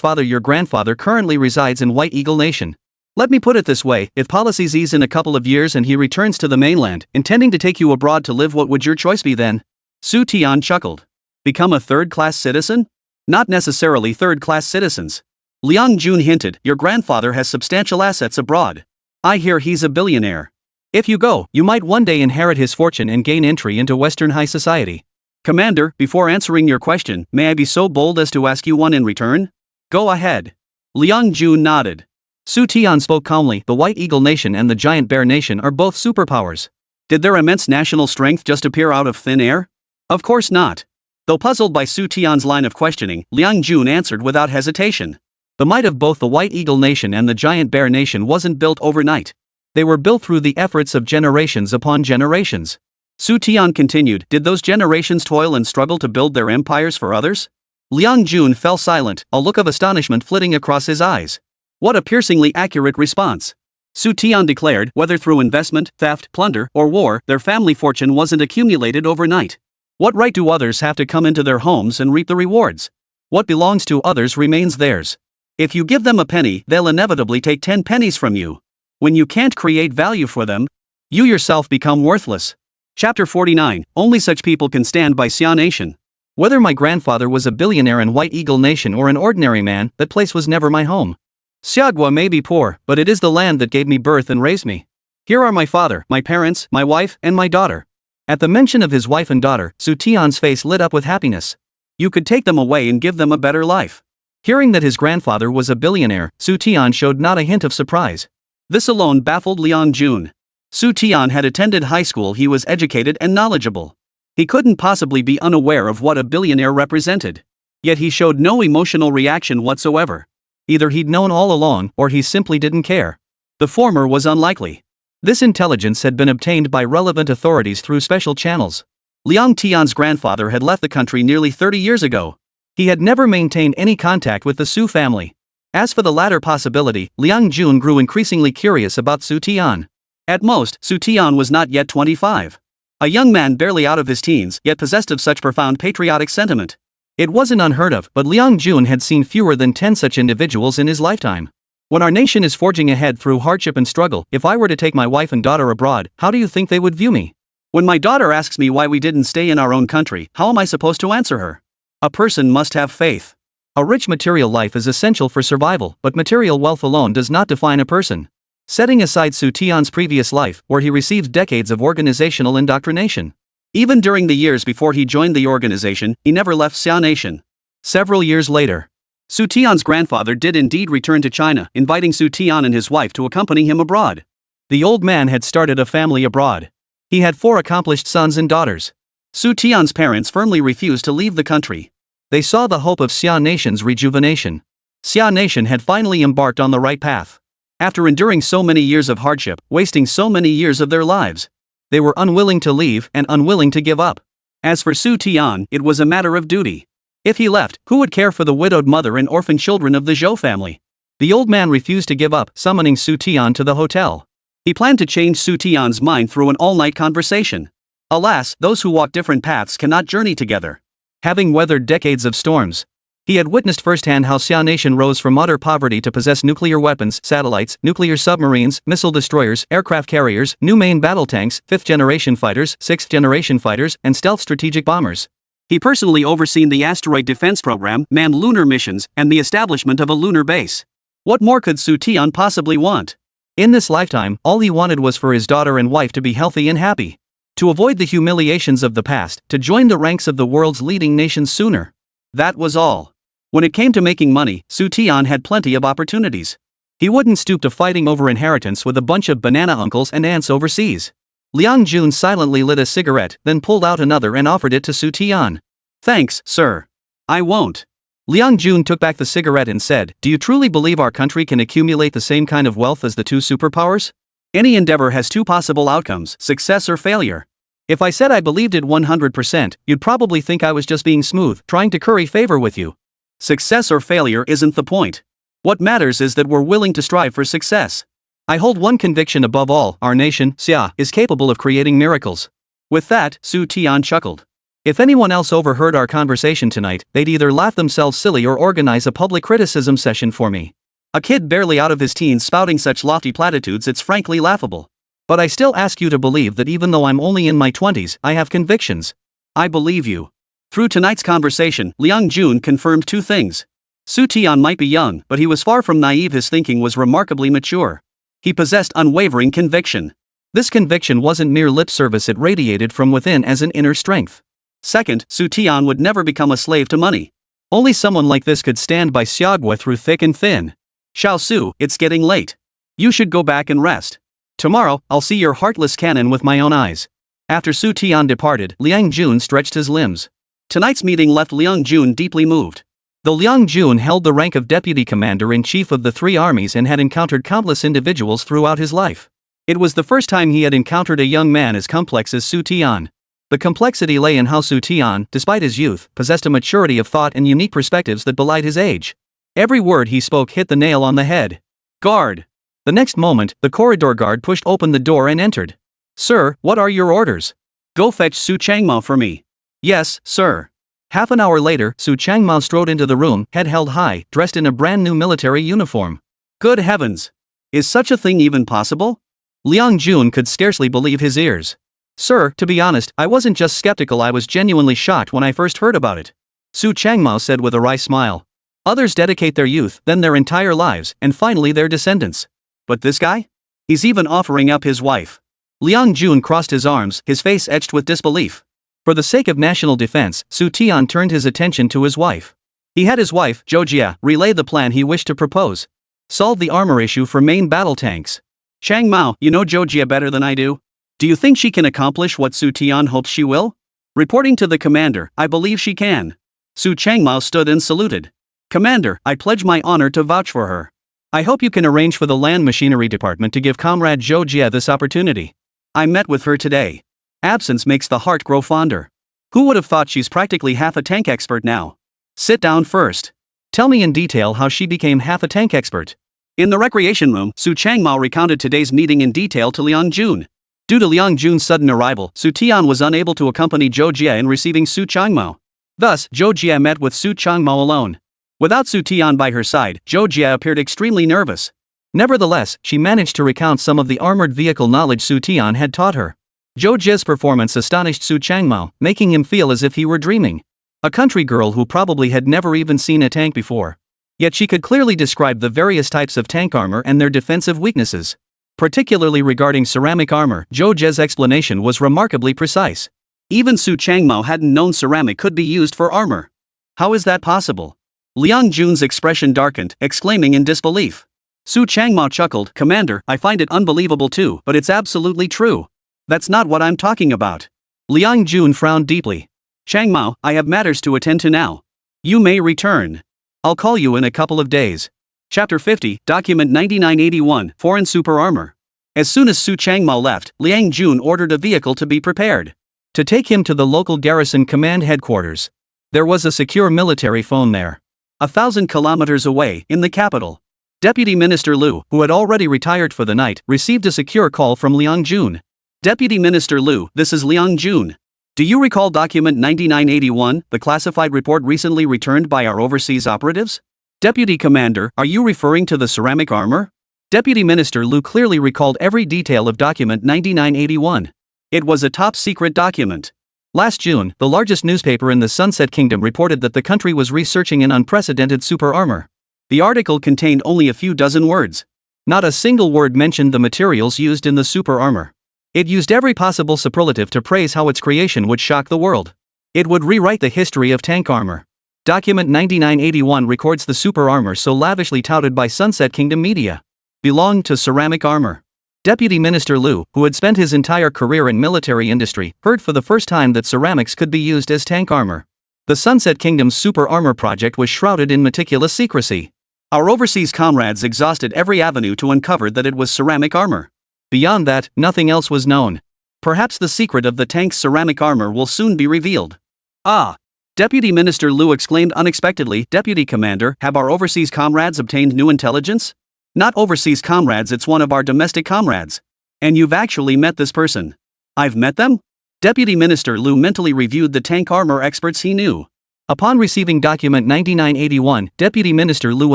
father, your grandfather, currently resides in White Eagle Nation. Let me put it this way, if policies ease in a couple of years and he returns to the mainland, intending to take you abroad to live, what would your choice be then?" Xu Tian chuckled. "Become a third-class citizen? Not necessarily third-class citizens." Liang Jun hinted, "Your grandfather has substantial assets abroad. I hear he's a billionaire. If you go, you might one day inherit his fortune and gain entry into Western high society." "Commander, before answering your question, may I be so bold as to ask you one in return?" "Go ahead." Liang Jun nodded. Xu Tian spoke calmly, "The White Eagle Nation and the Giant Bear Nation are both superpowers. Did their immense national strength just appear out of thin air? Of course not." Though puzzled by Xu Tian's line of questioning, Liang Jun answered without hesitation. The might of both the White Eagle Nation and the Giant Bear Nation wasn't built overnight. They were built through the efforts of generations upon generations. Xu Tian continued, "Did those generations toil and struggle to build their empires for others?" Liang Jun fell silent, a look of astonishment flitting across his eyes. What a piercingly accurate response. Xu Tian declared, "Whether through investment, theft, plunder, or war, their family fortune wasn't accumulated overnight. What right do others have to come into their homes and reap the rewards? What belongs to others remains theirs. If you give them a penny, they'll inevitably take 10 pennies from you. When you can't create value for them, you yourself become worthless." Chapter 49, Only Such People Can Stand by Xia Nation. Whether my grandfather was a billionaire in White Eagle Nation or an ordinary man, that place was never my home. Xiagua may be poor, but it is the land that gave me birth and raised me. Here are my father, my parents, my wife, and my daughter. At the mention of his wife and daughter, Xu Tian's face lit up with happiness. You could take them away and give them a better life. Hearing that his grandfather was a billionaire, Xu Tian showed not a hint of surprise. This alone baffled Liang Jun. Xu Tian had attended high school, he was educated and knowledgeable. He couldn't possibly be unaware of what a billionaire represented. Yet he showed no emotional reaction whatsoever. Either he'd known all along, or he simply didn't care. The former was unlikely. This intelligence had been obtained by relevant authorities through special channels. Liang Tian's grandfather had left the country nearly 30 years ago. He had never maintained any contact with the Su family. As for the latter possibility, Liang Jun grew increasingly curious about Xu Tian. At most, Xu Tian was not yet 25. A young man barely out of his teens, yet possessed of such profound patriotic sentiment. It wasn't unheard of, but Liang Jun had seen fewer than 10 such individuals in his lifetime. When our nation is forging ahead through hardship and struggle, if I were to take my wife and daughter abroad, how do you think they would view me? When my daughter asks me why we didn't stay in our own country, how am I supposed to answer her? A person must have faith. A rich material life is essential for survival, but material wealth alone does not define a person. Setting aside Xu Tian's previous life, where he received decades of organizational indoctrination. Even during the years before he joined the organization, he never left Xia Nation. Several years later, Xu Tian's grandfather did indeed return to China, inviting Xu Tian and his wife to accompany him abroad. The old man had started a family abroad. He had 4 accomplished sons and daughters. Xu Tian's parents firmly refused to leave the country. They saw the hope of Xia Nation's rejuvenation. Xia Nation had finally embarked on the right path. After enduring so many years of hardship, wasting so many years of their lives, they were unwilling to leave and unwilling to give up. As for Xu Tian, it was a matter of duty. If he left, who would care for the widowed mother and orphan children of the Zhou family? The old man refused to give up, summoning Xu Tian to the hotel. He planned to change Xu Tian's mind through an all-night conversation. Alas, those who walk different paths cannot journey together. Having weathered decades of storms, he had witnessed firsthand how Xia Nation rose from utter poverty to possess nuclear weapons, satellites, nuclear submarines, missile destroyers, aircraft carriers, new main battle tanks, 5th-generation fighters, 6th-generation fighters, and stealth strategic bombers. He personally overseen the asteroid defense program, manned lunar missions, and the establishment of a lunar base. What more could Xu Tian possibly want? In this lifetime, all he wanted was for his daughter and wife to be healthy and happy. To avoid the humiliations of the past, to join the ranks of the world's leading nations sooner. That was all. When it came to making money, Xu Tian had plenty of opportunities. He wouldn't stoop to fighting over inheritance with a bunch of banana uncles and aunts overseas. Liang Jun silently lit a cigarette, then pulled out another and offered it to Xu Tian. "Thanks, sir. I won't." Liang Jun took back the cigarette and said, "Do you truly believe our country can accumulate the same kind of wealth as the 2 superpowers? Any endeavor has 2 possible outcomes, success or failure. If I said I believed it 100%, you'd probably think I was just being smooth, trying to curry favor with you. Success or failure isn't the point. What matters is that we're willing to strive for success. I hold one conviction above all: our nation, Xia, is capable of creating miracles." With that, Xu Tian chuckled. If anyone else overheard our conversation tonight, they'd either laugh themselves silly or organize a public criticism session for me. A kid barely out of his teens spouting such lofty platitudes, it's frankly laughable. But I still ask you to believe that even though I'm only in my 20s, I have convictions. I believe you. Through tonight's conversation, Liang Jun confirmed 2 things. Xu Tian might be young, but he was far from naive. His thinking was remarkably mature. He possessed unwavering conviction. This conviction wasn't mere lip service, it radiated from within as an inner strength. Second, Xu Tian would never become a slave to money. Only someone like this could stand by Xiagua through thick and thin. "Xiao Su, it's getting late. You should go back and rest. Tomorrow, I'll see your heartless cannon with my own eyes." After Xu Tian departed, Liang Jun stretched his limbs. Tonight's meeting left Liang Jun deeply moved. Though Liang Jun held the rank of deputy commander-in-chief of the 3 armies and had encountered countless individuals throughout his life, it was the first time he had encountered a young man as complex as Xu Tian. The complexity lay in how Xu Tian, despite his youth, possessed a maturity of thought and unique perspectives that belied his age. Every word he spoke hit the nail on the head. "Guard!" The next moment, the corridor guard pushed open the door and entered. "Sir, what are your orders?" "Go fetch Su Changmao for me." "Yes, sir." Half an hour later, Su Changmao strode into the room, head held high, dressed in a brand new military uniform. Good heavens! Is such a thing even possible? Liang Jun could scarcely believe his ears. "Sir, to be honest, I wasn't just skeptical, I was genuinely shocked when I first heard about it," Su Changmao said with a wry smile. "Others dedicate their youth, then their entire lives, and finally their descendants. But this guy? He's even offering up his wife." Liang Jun crossed his arms, his face etched with disbelief. For the sake of national defense, Xu Tian turned his attention to his wife. He had his wife, Zhou Jie, relay the plan he wished to propose. Solve the armor issue for main battle tanks. "Changmao, you know Zhou Jie better than I do. Do you think she can accomplish what Xu Tian hopes she will?" Reporting to the commander, "I believe she can." Su Changmao stood and saluted. "Commander, I pledge my honor to vouch for her." I hope you can arrange for the land machinery department to give Comrade Zhou Jie this opportunity. I met with her today. Absence makes the heart grow fonder. Who would have thought she's practically half a tank expert now? Sit down first. Tell me in detail how she became half a tank expert. In the recreation room, Su Changmao recounted today's meeting in detail to Liang Jun. Due to Liang Jun's sudden arrival, Xu Tian was unable to accompany Zhou Jie in receiving Su Changmao. Thus, Zhou Jie met with Su Changmao alone. Without Xu Tian by her side, Zhou Jie appeared extremely nervous. Nevertheless, she managed to recount some of the armored vehicle knowledge Xu Tian had taught her. Zhou Jie's performance astonished Su Changmao, making him feel as if he were dreaming. A country girl who probably had never even seen a tank before. Yet she could clearly describe the various types of tank armor and their defensive weaknesses. Particularly regarding ceramic armor, Zhou Jie's explanation was remarkably precise. Even Su Changmao hadn't known ceramic could be used for armor. How is that possible? Liang Jun's expression darkened, exclaiming in disbelief. Su Changmao chuckled, "Commander, I find it unbelievable too, but it's absolutely true. That's not what I'm talking about." Liang Jun frowned deeply. "Changmao, I have matters to attend to now. You may return. I'll call you in a couple of days." Chapter 50, Document 9981, Foreign Super Armor. As soon as Su Changmao left, Liang Jun ordered a vehicle to be prepared to take him to the local garrison command headquarters. There was a secure military phone there. 1,000 kilometers away, in the capital. Deputy Minister Liu, who had already retired for the night, received a secure call from Liang Jun. "Deputy Minister Liu, this is Liang Jun. Do you recall Document 9981, the classified report recently returned by our overseas operatives?" "Deputy Commander, are you referring to the ceramic armor?" Deputy Minister Liu clearly recalled every detail of Document 9981. It was a top-secret document. Last June, the largest newspaper in the Sunset Kingdom reported that the country was researching an unprecedented super armor. The article contained only a few dozen words. Not a single word mentioned the materials used in the super armor. It used every possible superlative to praise how its creation would shock the world. It would rewrite the history of tank armor. Document 9981 records the super armor so lavishly touted by Sunset Kingdom media belonged to ceramic armor. Deputy Minister Liu, who had spent his entire career in military industry, heard for the first time that ceramics could be used as tank armor. The Sunset Kingdom's super armor project was shrouded in meticulous secrecy. Our overseas comrades exhausted every avenue to uncover that it was ceramic armor. Beyond that, nothing else was known. Perhaps the secret of the tank's ceramic armor will soon be revealed. "Ah!" Deputy Minister Liu exclaimed unexpectedly, "Deputy Commander, have our overseas comrades obtained new intelligence?" "Not overseas comrades, it's one of our domestic comrades. And you've actually met this person?" "I've met them?" Deputy Minister Liu mentally reviewed the tank armor experts he knew. Upon receiving Document 9981, Deputy Minister Liu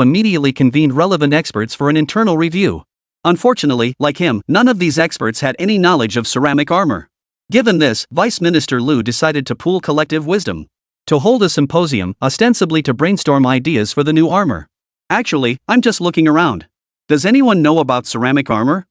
immediately convened relevant experts for an internal review. Unfortunately, like him, none of these experts had any knowledge of ceramic armor. Given this, Vice Minister Liu decided to pool collective wisdom. To hold a symposium, ostensibly to brainstorm ideas for the new armor. "Actually, I'm just looking around. Does anyone know about ceramic armor?"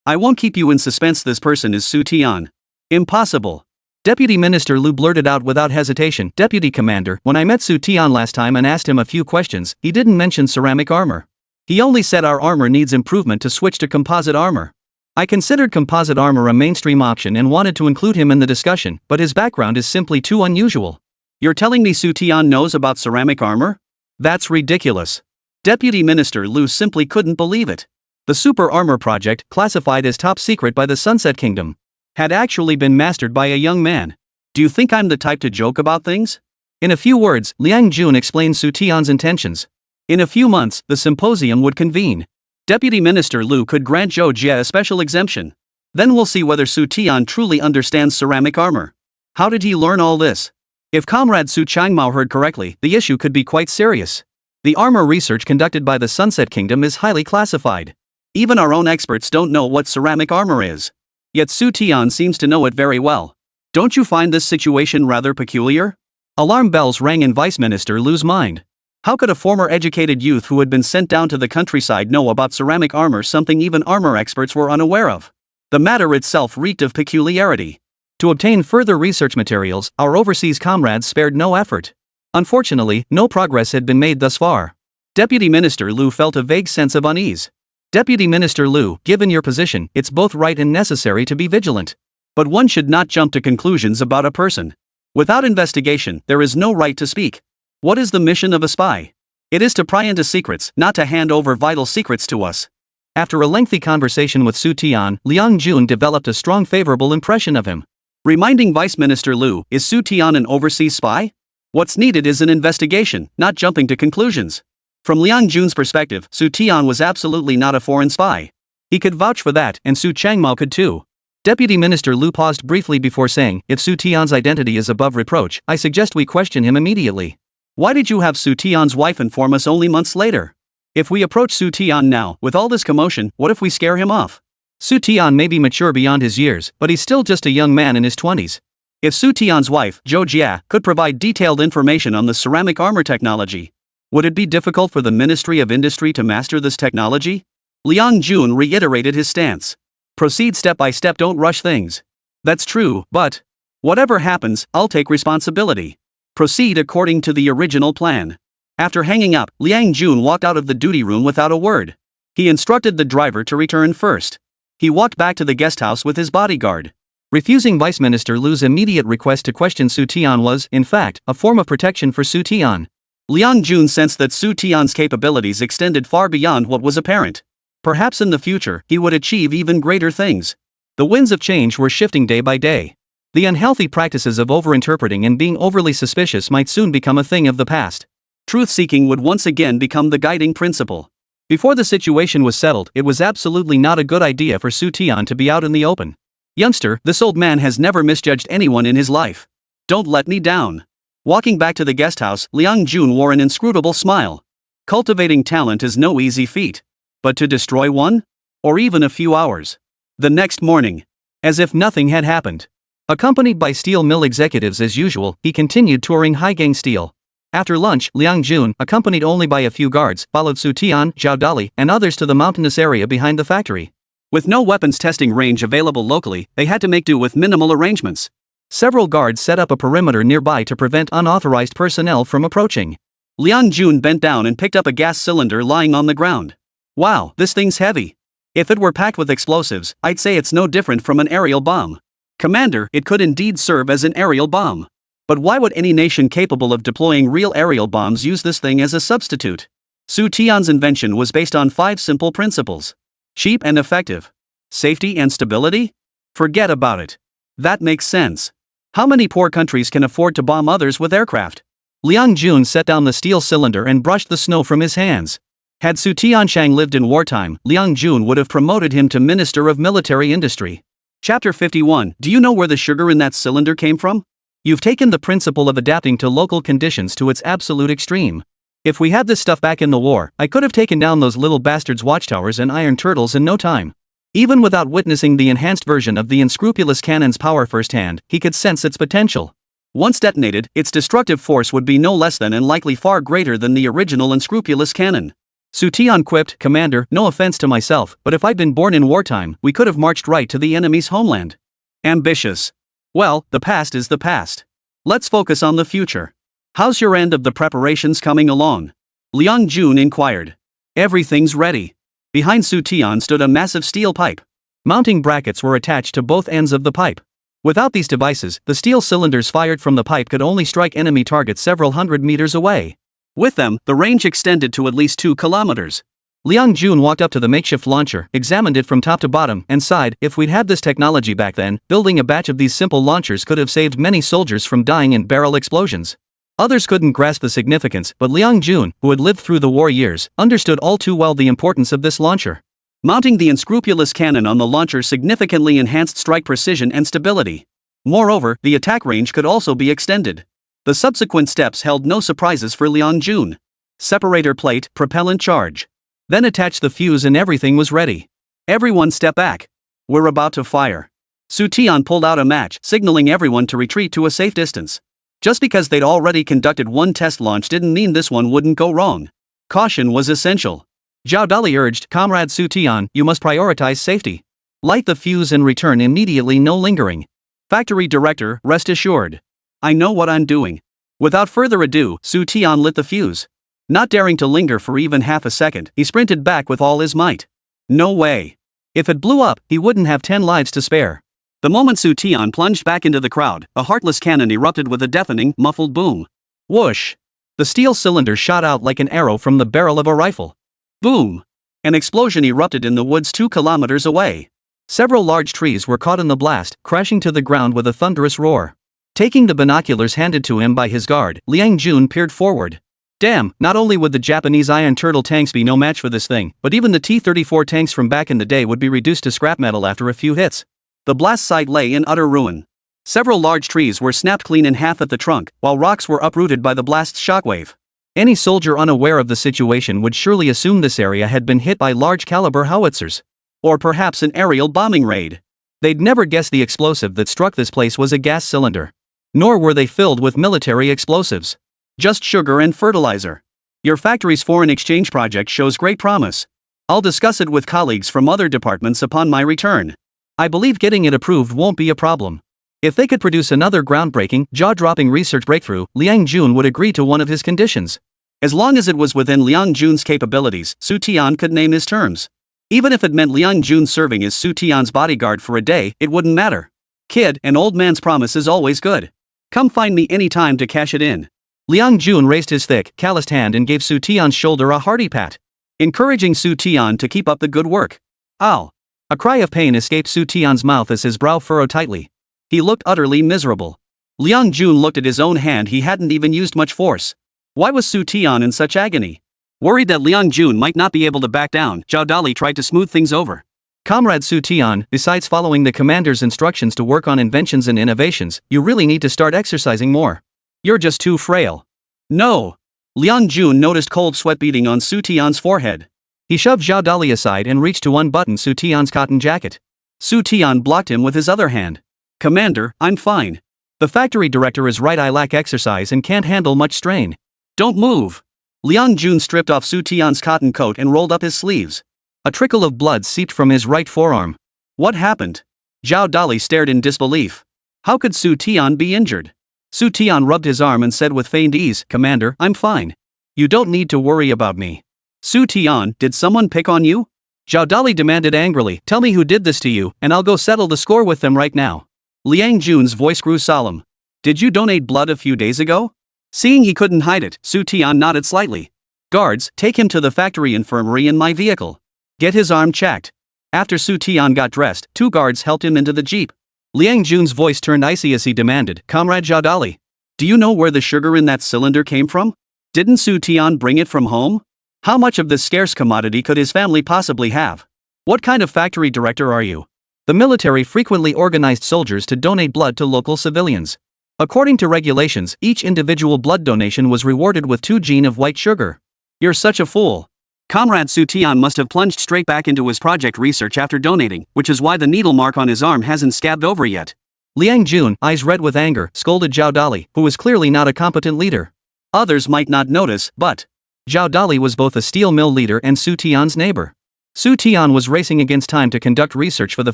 "I won't keep you in suspense, this person is Xu Tian." "Impossible." Deputy Minister Liu blurted out without hesitation, "Deputy Commander, when I met Xu Tian last time and asked him a few questions, he didn't mention ceramic armor. He only said our armor needs improvement to switch to composite armor." I considered composite armor a mainstream option and wanted to include him in the discussion, but his background is simply too unusual. "You're telling me Xu Tian knows about ceramic armor? That's ridiculous." Deputy Minister Liu simply couldn't believe it. The super armor project, classified as top secret by the Sunset Kingdom, had actually been mastered by a young man. "Do you think I'm the type to joke about things?" In a few words, Liang Jun explained Xu Tian's intentions. In a few months, the symposium would convene. Deputy Minister Liu could grant Zhou Jie a special exemption. Then we'll see whether Xu Tian truly understands ceramic armor. How did he learn all this? If Comrade Su Changmao heard correctly, the issue could be quite serious. The armor research conducted by the Sunset Kingdom is highly classified. Even our own experts don't know what ceramic armor is. Yet Xu Tian seems to know it very well. Don't you find this situation rather peculiar? Alarm bells rang in Vice Minister Liu's mind. How could a former educated youth who had been sent down to the countryside know about ceramic armor, something even armor experts were unaware of? The matter itself reeked of peculiarity. To obtain further research materials, our overseas comrades spared no effort. Unfortunately, no progress had been made thus far. Deputy Minister Liu felt a vague sense of unease. Deputy Minister Liu, given your position, it's both right and necessary to be vigilant. But one should not jump to conclusions about a person. Without investigation, there is no right to speak. What is the mission of a spy? It is to pry into secrets, not to hand over vital secrets to us. After a lengthy conversation with Xu Tian, Liang Jun developed a strong favorable impression of him. Reminding Vice Minister Liu, is Xu Tian an overseas spy? What's needed is an investigation, not jumping to conclusions. From Liang Jun's perspective, Xu Tian was absolutely not a foreign spy. He could vouch for that, and Su Changmao could too. Deputy Minister Liu paused briefly before saying, if Xu Tian's identity is above reproach, I suggest we question him immediately. Why did you have Xu Tian's wife inform us only months later? If we approach Xu Tian now, with all this commotion, what if we scare him off? Xu Tian may be mature beyond his years, but he's still just a young man in his 20s. If Xu Tian's wife, Zhou Jie, could provide detailed information on the ceramic armor technology, would it be difficult for the Ministry of Industry to master this technology? Liang Jun reiterated his stance. Proceed step by step, don't rush things. That's true, but whatever happens, I'll take responsibility. Proceed according to the original plan. After hanging up, Liang Jun walked out of the duty room without a word. He instructed the driver to return first. He walked back to the guest house with his bodyguard. Refusing Vice Minister Liu's immediate request to question Xu Tian was, in fact, a form of protection for Xu Tian. Liang Jun sensed that Xu Tian's capabilities extended far beyond what was apparent. Perhaps in the future, he would achieve even greater things. The winds of change were shifting day by day. The unhealthy practices of overinterpreting and being overly suspicious might soon become a thing of the past. Truth-seeking would once again become the guiding principle. Before the situation was settled, it was absolutely not a good idea for Xu Tian to be out in the open. Youngster, this old man has never misjudged anyone in his life. Don't let me down. Walking back to the guest house, Liang Jun wore an inscrutable smile. Cultivating talent is no easy feat. But to destroy one? Or even a few hours. The next morning, as if nothing had happened. Accompanied by steel mill executives as usual, he continued touring Haizhou Steel. After lunch, Liang Jun, accompanied only by a few guards, followed Xu Tian, Zhao Dali, and others to the mountainous area behind the factory. With no weapons testing range available locally, they had to make do with minimal arrangements. Several guards set up a perimeter nearby to prevent unauthorized personnel from approaching. Liang Jun bent down and picked up a gas cylinder lying on the ground. Wow, this thing's heavy. If it were packed with explosives, I'd say it's no different from an aerial bomb. Commander, it could indeed serve as an aerial bomb. But why would any nation capable of deploying real aerial bombs use this thing as a substitute? Xu Tian's invention was based on 5 simple principles. Cheap and effective. Safety and stability? Forget about it. That makes sense. How many poor countries can afford to bomb others with aircraft? Liang Jun set down the steel cylinder and brushed the snow from his hands. Had Su Tianshang lived in wartime, Liang Jun would have promoted him to Minister of Military Industry. Chapter 51. Do you know where the sugar in that cylinder came from? You've taken the principle of adapting to local conditions to its absolute extreme. If we had this stuff back in the war, I could have taken down those little bastards' watchtowers and iron turtles in no time. Even without witnessing the enhanced version of the unscrupulous cannon's power firsthand, he could sense its potential. Once detonated, its destructive force would be no less than and likely far greater than the original unscrupulous cannon. Xu Tian quipped, Commander, no offense to myself, but if I'd been born in wartime, we could have marched right to the enemy's homeland. Ambitious. Well, the past is the past. Let's focus on the future. How's your end of the preparations coming along? Liang Jun inquired. Everything's ready. Behind Xu Tian stood a massive steel pipe. Mounting brackets were attached to both ends of the pipe. Without these devices, the steel cylinders fired from the pipe could only strike enemy targets several hundred meters away. With them, the range extended to at least 2 kilometers. Liang Jun walked up to the makeshift launcher, examined it from top to bottom, and sighed, if we'd had this technology back then, building a batch of these simple launchers could have saved many soldiers from dying in barrel explosions. Others couldn't grasp the significance, but Liang Jun, who had lived through the war years, understood all too well the importance of this launcher. Mounting the unscrupulous cannon on the launcher significantly enhanced strike precision and stability. Moreover, the attack range could also be extended. The subsequent steps held no surprises for Liang Jun. Separator plate, propellant charge. Then attach the fuse and everything was ready. Everyone step back. We're about to fire. Xu Tian pulled out a match, signaling everyone to retreat to a safe distance. Just because they'd already conducted one test launch didn't mean this one wouldn't go wrong. Caution was essential. Zhao Dali urged, Comrade Xu Tian, you must prioritize safety. Light the fuse and return immediately, no lingering. Factory director, rest assured. I know what I'm doing. Without further ado, Xu Tian lit the fuse. Not daring to linger for even half a second, he sprinted back with all his might. No way. If it blew up, he wouldn't have 10 lives to spare. The moment Xu Tian plunged back into the crowd, a heartless cannon erupted with a deafening, muffled boom. Whoosh! The steel cylinder shot out like an arrow from the barrel of a rifle. Boom! An explosion erupted in the woods 2 kilometers away. Several large trees were caught in the blast, crashing to the ground with a thunderous roar. Taking the binoculars handed to him by his guard, Liang Jun peered forward. Damn, not only would the Japanese Iron Turtle tanks be no match for this thing, but even the T-34 tanks from back in the day would be reduced to scrap metal after a few hits. The blast site lay in utter ruin. Several large trees were snapped clean in half at the trunk, while rocks were uprooted by the blast's shockwave. Any soldier unaware of the situation would surely assume this area had been hit by large-caliber howitzers. Or perhaps an aerial bombing raid. They'd never guess the explosive that struck this place was a gas cylinder. Nor were they filled with military explosives. Just sugar and fertilizer. Your factory's foreign exchange project shows great promise. I'll discuss it with colleagues from other departments upon my return. I believe getting it approved won't be a problem. If they could produce another groundbreaking, jaw-dropping research breakthrough, Liang Jun would agree to one of his conditions. As long as it was within Liang Jun's capabilities, Xu Tian could name his terms. Even if it meant Liang Jun serving as Xu Tian's bodyguard for a day, it wouldn't matter. Kid, an old man's promise is always good. Come find me any time to cash it in. Liang Jun raised his thick, calloused hand and gave Xu Tian's shoulder a hearty pat, encouraging Xu Tian to keep up the good work. Ow! A cry of pain escaped Xu Tian's mouth as his brow furrowed tightly. He looked utterly miserable. Liang Jun looked at his own hand. He hadn't even used much force. Why was Xu Tian in such agony? Worried that Liang Jun might not be able to back down, Zhao Dali tried to smooth things over. Comrade Xu Tian, besides following the commander's instructions to work on inventions and innovations, you really need to start exercising more. You're just too frail. No. Liang Jun noticed cold sweat beading on Xu Tian's forehead. He shoved Zhao Dali aside and reached to unbutton Xu Tian's cotton jacket. Xu Tian blocked him with his other hand. Commander, I'm fine. The factory director is right, I lack exercise and can't handle much strain. Don't move. Liang Jun stripped off Xu Tian's cotton coat and rolled up his sleeves. A trickle of blood seeped from his right forearm. What happened? Zhao Dali stared in disbelief. How could Xu Tian be injured? Xu Tian rubbed his arm and said with feigned ease, Commander, I'm fine. You don't need to worry about me. Xu Tian, did someone pick on you? Zhao Dali demanded angrily, tell me who did this to you, and I'll go settle the score with them right now. Liang Jun's voice grew solemn. Did you donate blood a few days ago? Seeing he couldn't hide it, Xu Tian nodded slightly. Guards, take him to the factory infirmary in my vehicle. Get his arm checked. After Xu Tian got dressed, 2 guards helped him into the jeep. Liang Jun's voice turned icy as he demanded, Comrade Zhao Dali, do you know where the sugar in that cylinder came from? Didn't Xu Tian bring it from home? How much of this scarce commodity could his family possibly have? What kind of factory director are you? The military frequently organized soldiers to donate blood to local civilians. According to regulations, each individual blood donation was rewarded with 2 gene of white sugar. You're such a fool. Comrade Xu Tian must have plunged straight back into his project research after donating, which is why the needle mark on his arm hasn't scabbed over yet. Liang Jun, eyes red with anger, scolded Zhao Dali, who was clearly not a competent leader. Others might not notice, but Zhao Dali was both a steel mill leader and Xu Tian's neighbor. Xu Tian was racing against time to conduct research for the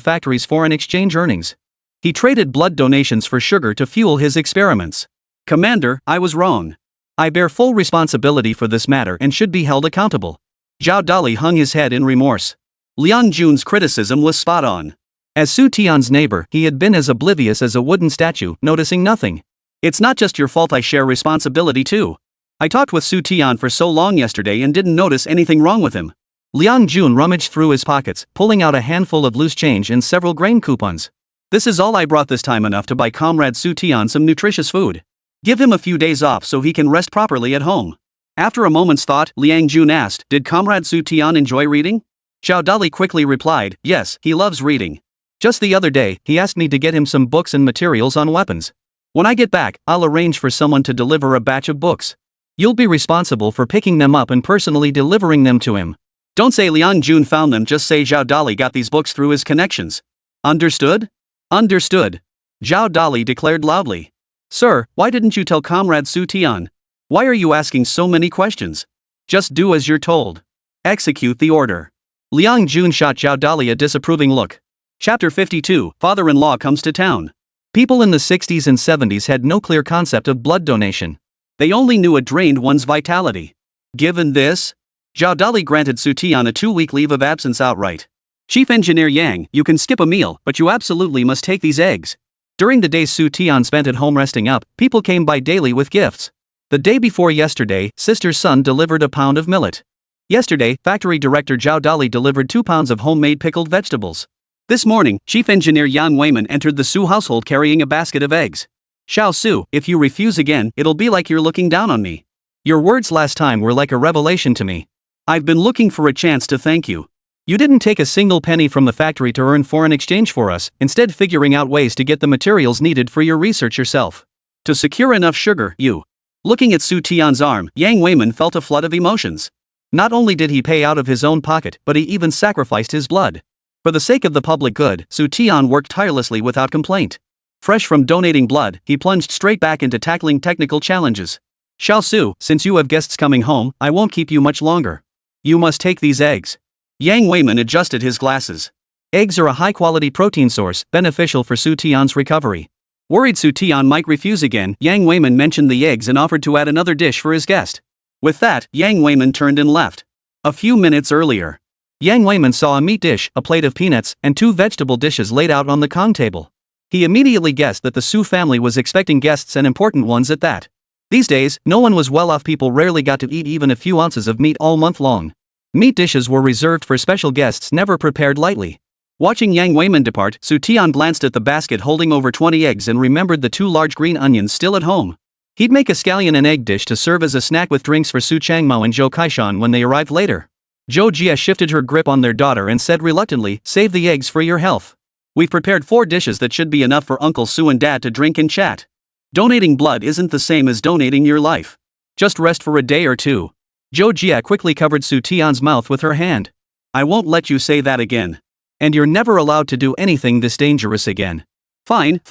factory's foreign exchange earnings. He traded blood donations for sugar to fuel his experiments. Commander, I was wrong. I bear full responsibility for this matter and should be held accountable. Zhao Dali hung his head in remorse. Liang Jun's criticism was spot on. As Xu Tian's neighbor, he had been as oblivious as a wooden statue, noticing nothing. It's not just your fault, I share responsibility too. I talked with Xu Tian for so long yesterday and didn't notice anything wrong with him. Liang Jun rummaged through his pockets, pulling out a handful of loose change and several grain coupons. This is all I brought this time, enough to buy Comrade Xu Tian some nutritious food. Give him a few days off so he can rest properly at home. After a moment's thought, Liang Jun asked, did Comrade Xu Tian enjoy reading? Zhao Dali quickly replied, yes, he loves reading. Just the other day, he asked me to get him some books and materials on weapons. When I get back, I'll arrange for someone to deliver a batch of books. You'll be responsible for picking them up and personally delivering them to him. Don't say Liang Jun found them, just say Zhao Dali got these books through his connections. Understood? Understood. Zhao Dali declared loudly. Sir, why didn't you tell Comrade Xu Tian? Why are you asking so many questions? Just do as you're told. Execute the order. Liang Jun shot Zhao Dali a disapproving look. Chapter 52, Father-in-law comes to town. People in the 60s and 70s had no clear concept of blood donation. They only knew it drained one's vitality. Given this, Zhao Dali granted Xu Tian a 2-week leave of absence outright. Chief Engineer Yang, you can skip a meal, but you absolutely must take these eggs. During the days Xu Tian spent at home resting up, people came by daily with gifts. The day before yesterday, sister's son delivered a pound of millet. Yesterday, factory director Zhao Dali delivered 2 pounds of homemade pickled vegetables. This morning, chief engineer Yang Weiman entered the Su household carrying a basket of eggs. Xiao Su, if you refuse again, it'll be like you're looking down on me. Your words last time were like a revelation to me. I've been looking for a chance to thank you. You didn't take a single penny from the factory to earn foreign exchange for us, instead figuring out ways to get the materials needed for your research yourself. To secure enough sugar, you. Looking at Xu Tian's arm, Yang Weiman felt a flood of emotions. Not only did he pay out of his own pocket, but he even sacrificed his blood. For the sake of the public good, Xu Tian worked tirelessly without complaint. Fresh from donating blood, he plunged straight back into tackling technical challenges. Xiao Su, since you have guests coming home, I won't keep you much longer. You must take these eggs. Yang Weiman adjusted his glasses. Eggs are a high-quality protein source, beneficial for Xu Tian's recovery. Worried Xu Tian might refuse again, Yang Weiman mentioned the eggs and offered to add another dish for his guest. With that, Yang Weiman turned and left. A few minutes earlier, Yang Weiman saw a meat dish, a plate of peanuts, and 2 vegetable dishes laid out on the Kong table. He immediately guessed that the Su family was expecting guests and important ones at that. These days, no one was well-off people rarely got to eat even a few ounces of meat all month long. Meat dishes were reserved for special guests never prepared lightly. Watching Yang Weiman depart, Xu Tian glanced at the basket holding over 20 eggs and remembered the 2 large green onions still at home. He'd make a scallion and egg dish to serve as a snack with drinks for Su Changmao and Zhou Kaishan when they arrived later. Zhou Jie shifted her grip on their daughter and said reluctantly, "Save the eggs for your health. We've prepared 4 dishes that should be enough for Uncle Su and Dad to drink and chat. Donating blood isn't the same as donating your life. Just rest for a day or 2. Zhou Jie quickly covered Xu Tian's mouth with her hand. "I won't let you say that again. And you're never allowed to do anything this dangerous again." Fine.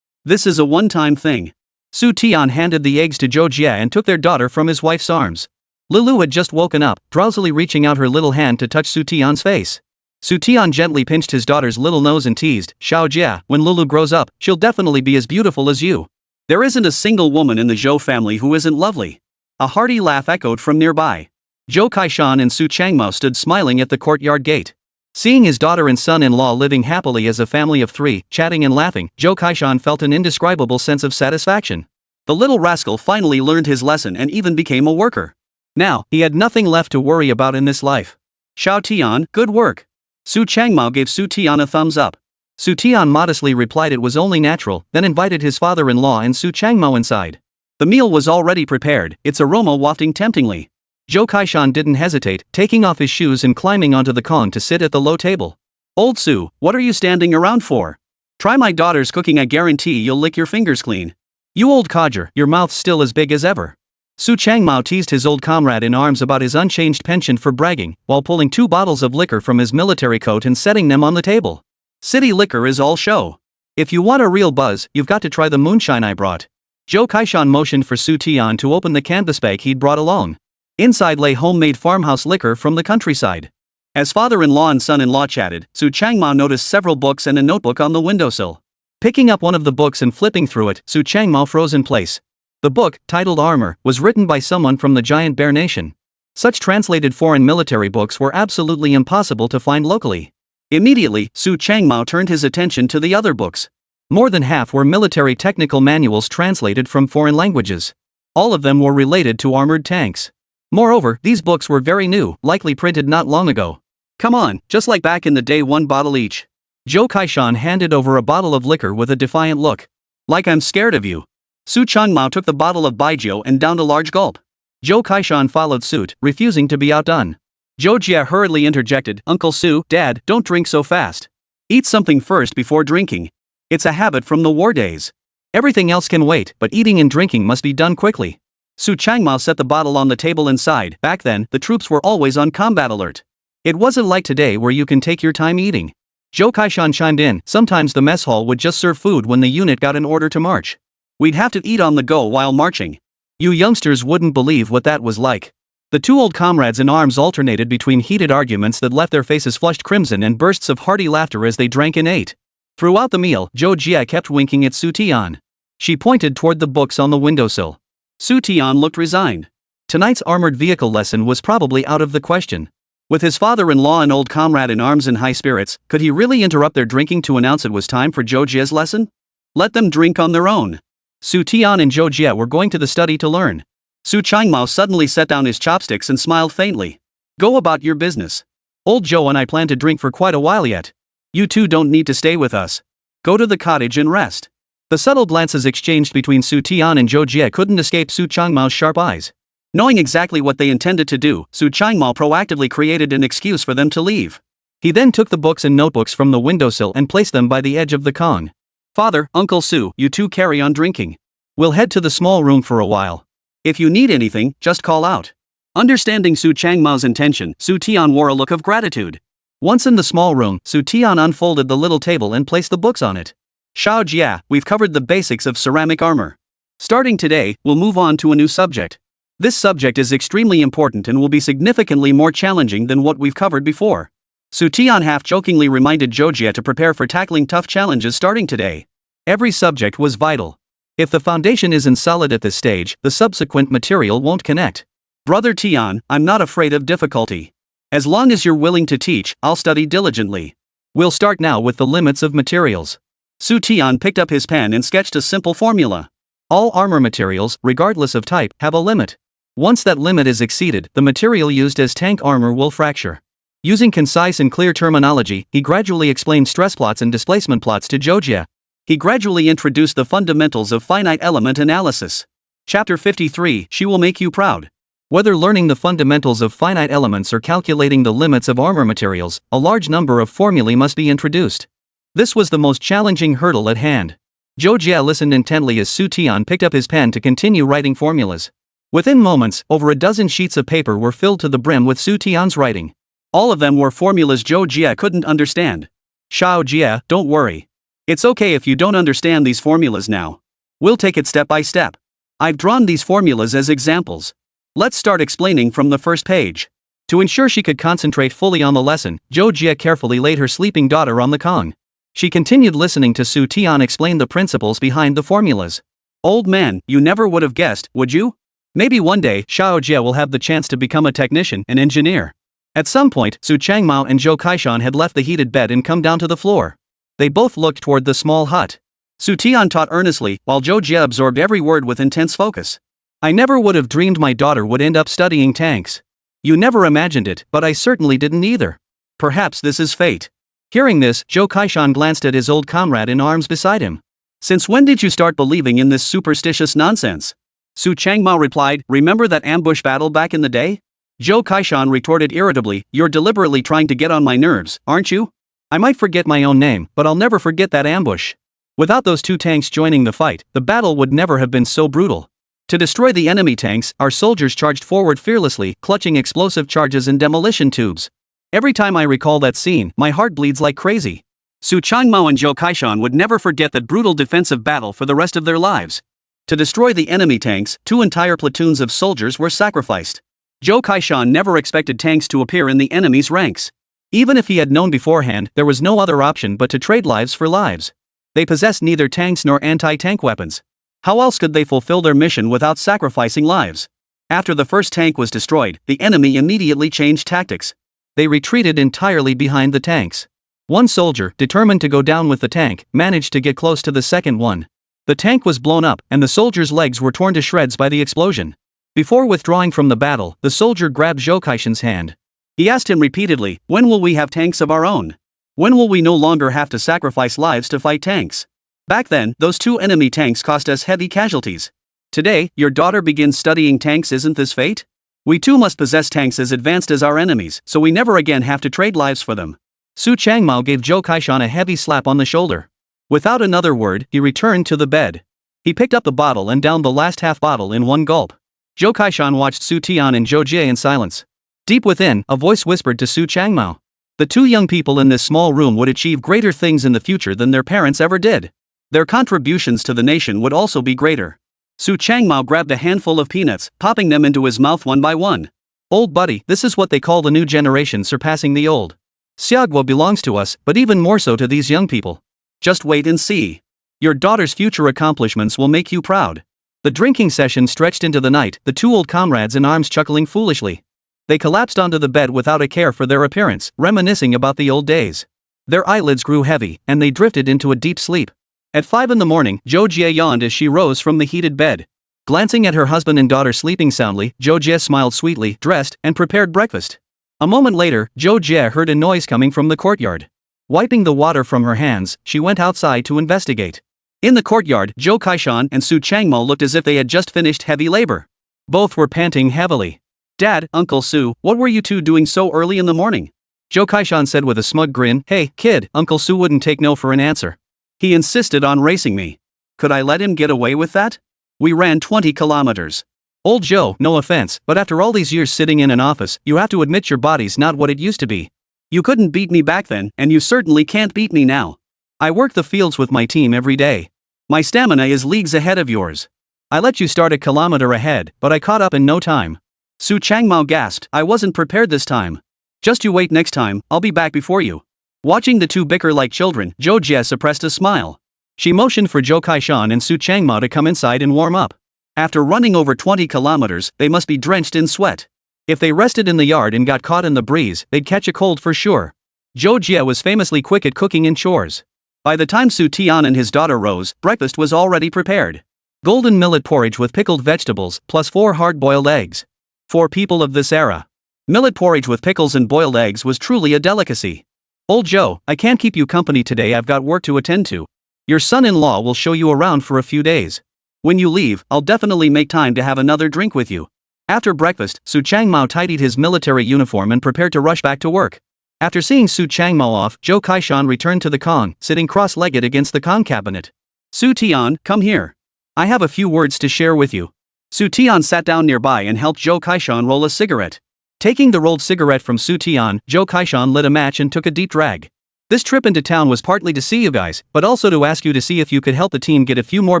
This is a one-time thing." Xu Tian handed the eggs to Zhou Jie and took their daughter from his wife's arms. Lulu had just woken up, drowsily reaching out her little hand to touch Xu Tian's face. Xu Tian gently pinched his daughter's little nose and teased, "Xiao Jie, when Lulu grows up, she'll definitely be as beautiful as you. There isn't a single woman in the Zhou family who isn't lovely." A hearty laugh echoed from nearby. Zhou Kaishan and Su Changmao stood smiling at the courtyard gate. Seeing his daughter and son-in-law living happily as a family of 3, chatting and laughing, Zhou Kaishan felt an indescribable sense of satisfaction. The little rascal finally learned his lesson and even became a worker. Now, he had nothing left to worry about in this life. "Xiao Tian, good work." Su Changmao gave Xu Tian a thumbs up. Xu Tian modestly replied it was only natural, then invited his father-in-law and Su Changmao inside. The meal was already prepared, its aroma wafting temptingly. Zhou Kaishan didn't hesitate, taking off his shoes and climbing onto the Kong to sit at the low table. "Old Su, what are you standing around for? Try my daughter's cooking, I guarantee you'll lick your fingers clean. You old codger, your mouth's still as big as ever." Su Changmao teased his old comrade in arms about his unchanged penchant for bragging, while pulling 2 bottles of liquor from his military coat and setting them on the table. "City liquor is all show. If you want a real buzz, you've got to try the moonshine I brought." Zhou Kaishan motioned for Xu Tian to open the canvas bag he'd brought along. Inside lay homemade farmhouse liquor from the countryside. As father-in-law and son-in-law chatted, Su Changmao noticed several books and a notebook on the windowsill. Picking up one of the books and flipping through it, Su Changmao froze in place. The book, titled Armor, was written by someone from the giant bear nation. Such translated foreign military books were absolutely impossible to find locally. Immediately, Su Changmao turned his attention to the other books. More than half were military technical manuals translated from foreign languages. All of them were related to armored tanks. Moreover, these books were very new, likely printed not long ago. "Come on, just like back in the day, 1 bottle each." Zhou Kaishan handed over a bottle of liquor with a defiant look. "Like I'm scared of you." Su Changmao took the bottle of Beidahuang and downed a large gulp. Zhou Kaishan followed suit, refusing to be outdone. Zhou Jie hurriedly interjected, "Uncle Su, Dad, don't drink so fast. Eat something first before drinking. It's a habit from the war days. Everything else can wait, but eating and drinking must be done quickly." Su Changmao set the bottle on the table inside. Back then, the troops were always on combat alert. It wasn't like today where you can take your time eating. Zhou Kaishan chimed in, sometimes the mess hall would just serve food when the unit got an order to march. We'd have to eat on the go while marching. You youngsters wouldn't believe what that was like. The 2 old comrades in arms alternated between heated arguments that left their faces flushed crimson and bursts of hearty laughter as they drank and ate. Throughout the meal, Zhou Jie kept winking at Xu Tian. She pointed toward the books on the windowsill. Xu Tian looked resigned. Tonight's armored vehicle lesson was probably out of the question. With his father-in-law and old comrade in arms and high spirits, could he really interrupt their drinking to announce it was time for Zhou Jie's lesson? Let them drink on their own. Xu Tian and Zhou Jie were going to the study to learn. Su Changmao suddenly set down his chopsticks and smiled faintly. Go about your business. Old Zhou and I plan to drink for quite a while yet. You two don't need to stay with us. Go to the cottage and rest. The subtle glances exchanged between Xu Tian and Zhou Jie couldn't escape Su Changmao's sharp eyes. Knowing exactly what they intended to do, Su Changmao proactively created an excuse for them to leave. He then took the books and notebooks from the windowsill and placed them by the edge of the Kong. Father, Uncle Su, you two carry on drinking. We'll head to the small room for a while. If you need anything, just call out. Understanding Su Changmao's intention, Xu Tian wore a look of gratitude. Once in the small room, Xu Tian unfolded the little table and placed the books on it. Xiao Jia, we've covered the basics of ceramic armor. Starting today, we'll move on to a new subject. This subject is extremely important and will be significantly more challenging than what we've covered before. Xu Tian half-jokingly reminded Zhou Jie to prepare for tackling tough challenges starting today. Every subject was vital. If the foundation isn't solid at this stage, the subsequent material won't connect. Brother Tian, I'm not afraid of difficulty. As long as you're willing to teach, I'll study diligently. We'll start now with the limits of materials. Xu Tian picked up his pen and sketched a simple formula. All armor materials, regardless of type, have a limit. Once that limit is exceeded, the material used as tank armor will fracture. Using concise and clear terminology, he gradually explained stress plots and displacement plots to Zhou Jie. He gradually introduced the fundamentals of finite element analysis. Chapter 53, She Will Make You Proud. Whether learning the fundamentals of finite elements or calculating the limits of armor materials, a large number of formulae must be introduced. This was the most challenging hurdle at hand. Zhou Jie listened intently as Xu Tian picked up his pen to continue writing formulas. Within moments, over a dozen sheets of paper were filled to the brim with Xu Tian's writing. All of them were formulas Zhou Jie couldn't understand. Xiao Jie, don't worry. It's okay if you don't understand these formulas now. We'll take it step by step. I've drawn these formulas as examples. Let's start explaining from the first page. To ensure she could concentrate fully on the lesson, Zhou Jie carefully laid her sleeping daughter on the Kong. She continued listening to Xu Tian explain the principles behind the formulas. Old man, you never would have guessed, would you? Maybe one day, Xiao Jie will have the chance to become a technician and engineer. At some point, Su Changmao and Zhou Kaishan had left the heated bed and come down to the floor. They both looked toward the small hut. Xu Tian taught earnestly, while Zhou Jie absorbed every word with intense focus. I never would have dreamed my daughter would end up studying tanks. You never imagined it, but I certainly didn't either. Perhaps this is fate. Hearing this, Zhou Kaishan glanced at his old comrade in arms beside him. Since when did you start believing in this superstitious nonsense? Su Changmao replied, remember that ambush battle back in the day? Zhou Kaishan retorted irritably, you're deliberately trying to get on my nerves, aren't you? I might forget my own name, but I'll never forget that ambush. Without those two tanks joining the fight, the battle would never have been so brutal. To destroy the enemy tanks, our soldiers charged forward fearlessly, clutching explosive charges and demolition tubes. Every time I recall that scene, my heart bleeds like crazy. Su Changmao and Zhou Kaishan would never forget that brutal defensive battle for the rest of their lives. To destroy the enemy tanks, 2 entire platoons of soldiers were sacrificed. Zhou Kaishan never expected tanks to appear in the enemy's ranks. Even if he had known beforehand, there was no other option but to trade lives for lives. They possessed neither tanks nor anti-tank weapons. How else could they fulfill their mission without sacrificing lives? After the first tank was destroyed, the enemy immediately changed tactics. They retreated entirely behind the tanks. One soldier, determined to go down with the tank, managed to get close to the second one. The tank was blown up, and the soldier's legs were torn to shreds by the explosion. Before withdrawing from the battle, the soldier grabbed Zhou Kaishan's hand. He asked him repeatedly, when will we have tanks of our own? When will we no longer have to sacrifice lives to fight tanks? Back then, those 2 enemy tanks cost us heavy casualties. Today, your daughter begins studying tanks, isn't this fate? We too must possess tanks as advanced as our enemies, so we never again have to trade lives for them. Su Changmao gave Zhou Kaishan a heavy slap on the shoulder. Without another word, he returned to the bed. He picked up the bottle and downed the last half bottle in one gulp. Zhou Kaishan watched Xu Tian and Zhou Jie in silence. Deep within, a voice whispered to Su Changmao. The 2 young people in this small room would achieve greater things in the future than their parents ever did. Their contributions to the nation would also be greater. Su Changmao grabbed a handful of peanuts, popping them into his mouth one by one. Old buddy, this is what they call the new generation surpassing the old. Xiagwa belongs to us, but even more so to these young people. Just wait and see. Your daughter's future accomplishments will make you proud. The drinking session stretched into the night, the 2 old comrades in arms chuckling foolishly. They collapsed onto the bed without a care for their appearance, reminiscing about the old days. Their eyelids grew heavy, and they drifted into a deep sleep. At 5 in the morning, Zhou Jie yawned as she rose from the heated bed. Glancing at her husband and daughter sleeping soundly, Zhou Jie smiled sweetly, dressed, and prepared breakfast. A moment later, Zhou Jie heard a noise coming from the courtyard. Wiping the water from her hands, she went outside to investigate. In the courtyard, Zhou Kaishan and Su Changmao looked as if they had just finished heavy labor. Both were panting heavily. "Dad, Uncle Su, what were you two doing so early in the morning?" Zhou Kaishan said with a smug grin. "Hey, kid," Uncle Su wouldn't take no for an answer. "He insisted on racing me. Could I let him get away with that? We ran 20 kilometers. Old Zhou, no offense, but after all these years sitting in an office, you have to admit your body's not what it used to be. You couldn't beat me back then, and you certainly can't beat me now. I work the fields with my team every day. My stamina is leagues ahead of yours. I let you start a kilometer ahead, but I caught up in no time." Su Changmao gasped. "I wasn't prepared this time. Just you wait next time, I'll be back before you." Watching the two bicker like children, Zhou Jie suppressed a smile. She motioned for Zhou Kaishan and Su Changmao to come inside and warm up. After running over 20 kilometers, they must be drenched in sweat. If they rested in the yard and got caught in the breeze, they'd catch a cold for sure. Zhou Jie was famously quick at cooking and chores. By the time Xu Tian and his daughter rose, breakfast was already prepared. Golden millet porridge with pickled vegetables, plus 4 hard-boiled eggs. For people of this era, millet porridge with pickles and boiled eggs was truly a delicacy. "Old Zhou, I can't keep you company today, I've got work to attend to. Your son-in-law will show you around for a few days. When you leave, I'll definitely make time to have another drink with you." After breakfast, Su Changmao tidied his military uniform and prepared to rush back to work. After seeing Su Changmao off, Zhou Kaishan returned to the Kong, sitting cross-legged against the Kong cabinet. "Su Tian, come here. I have a few words to share with you." Su Tian sat down nearby and helped Zhou Kaishan roll a cigarette. Taking the rolled cigarette from Su Tian, Zhou Kaishan lit a match and took a deep drag. "This trip into town was partly to see you guys, but also to ask you to see if you could help the team get a few more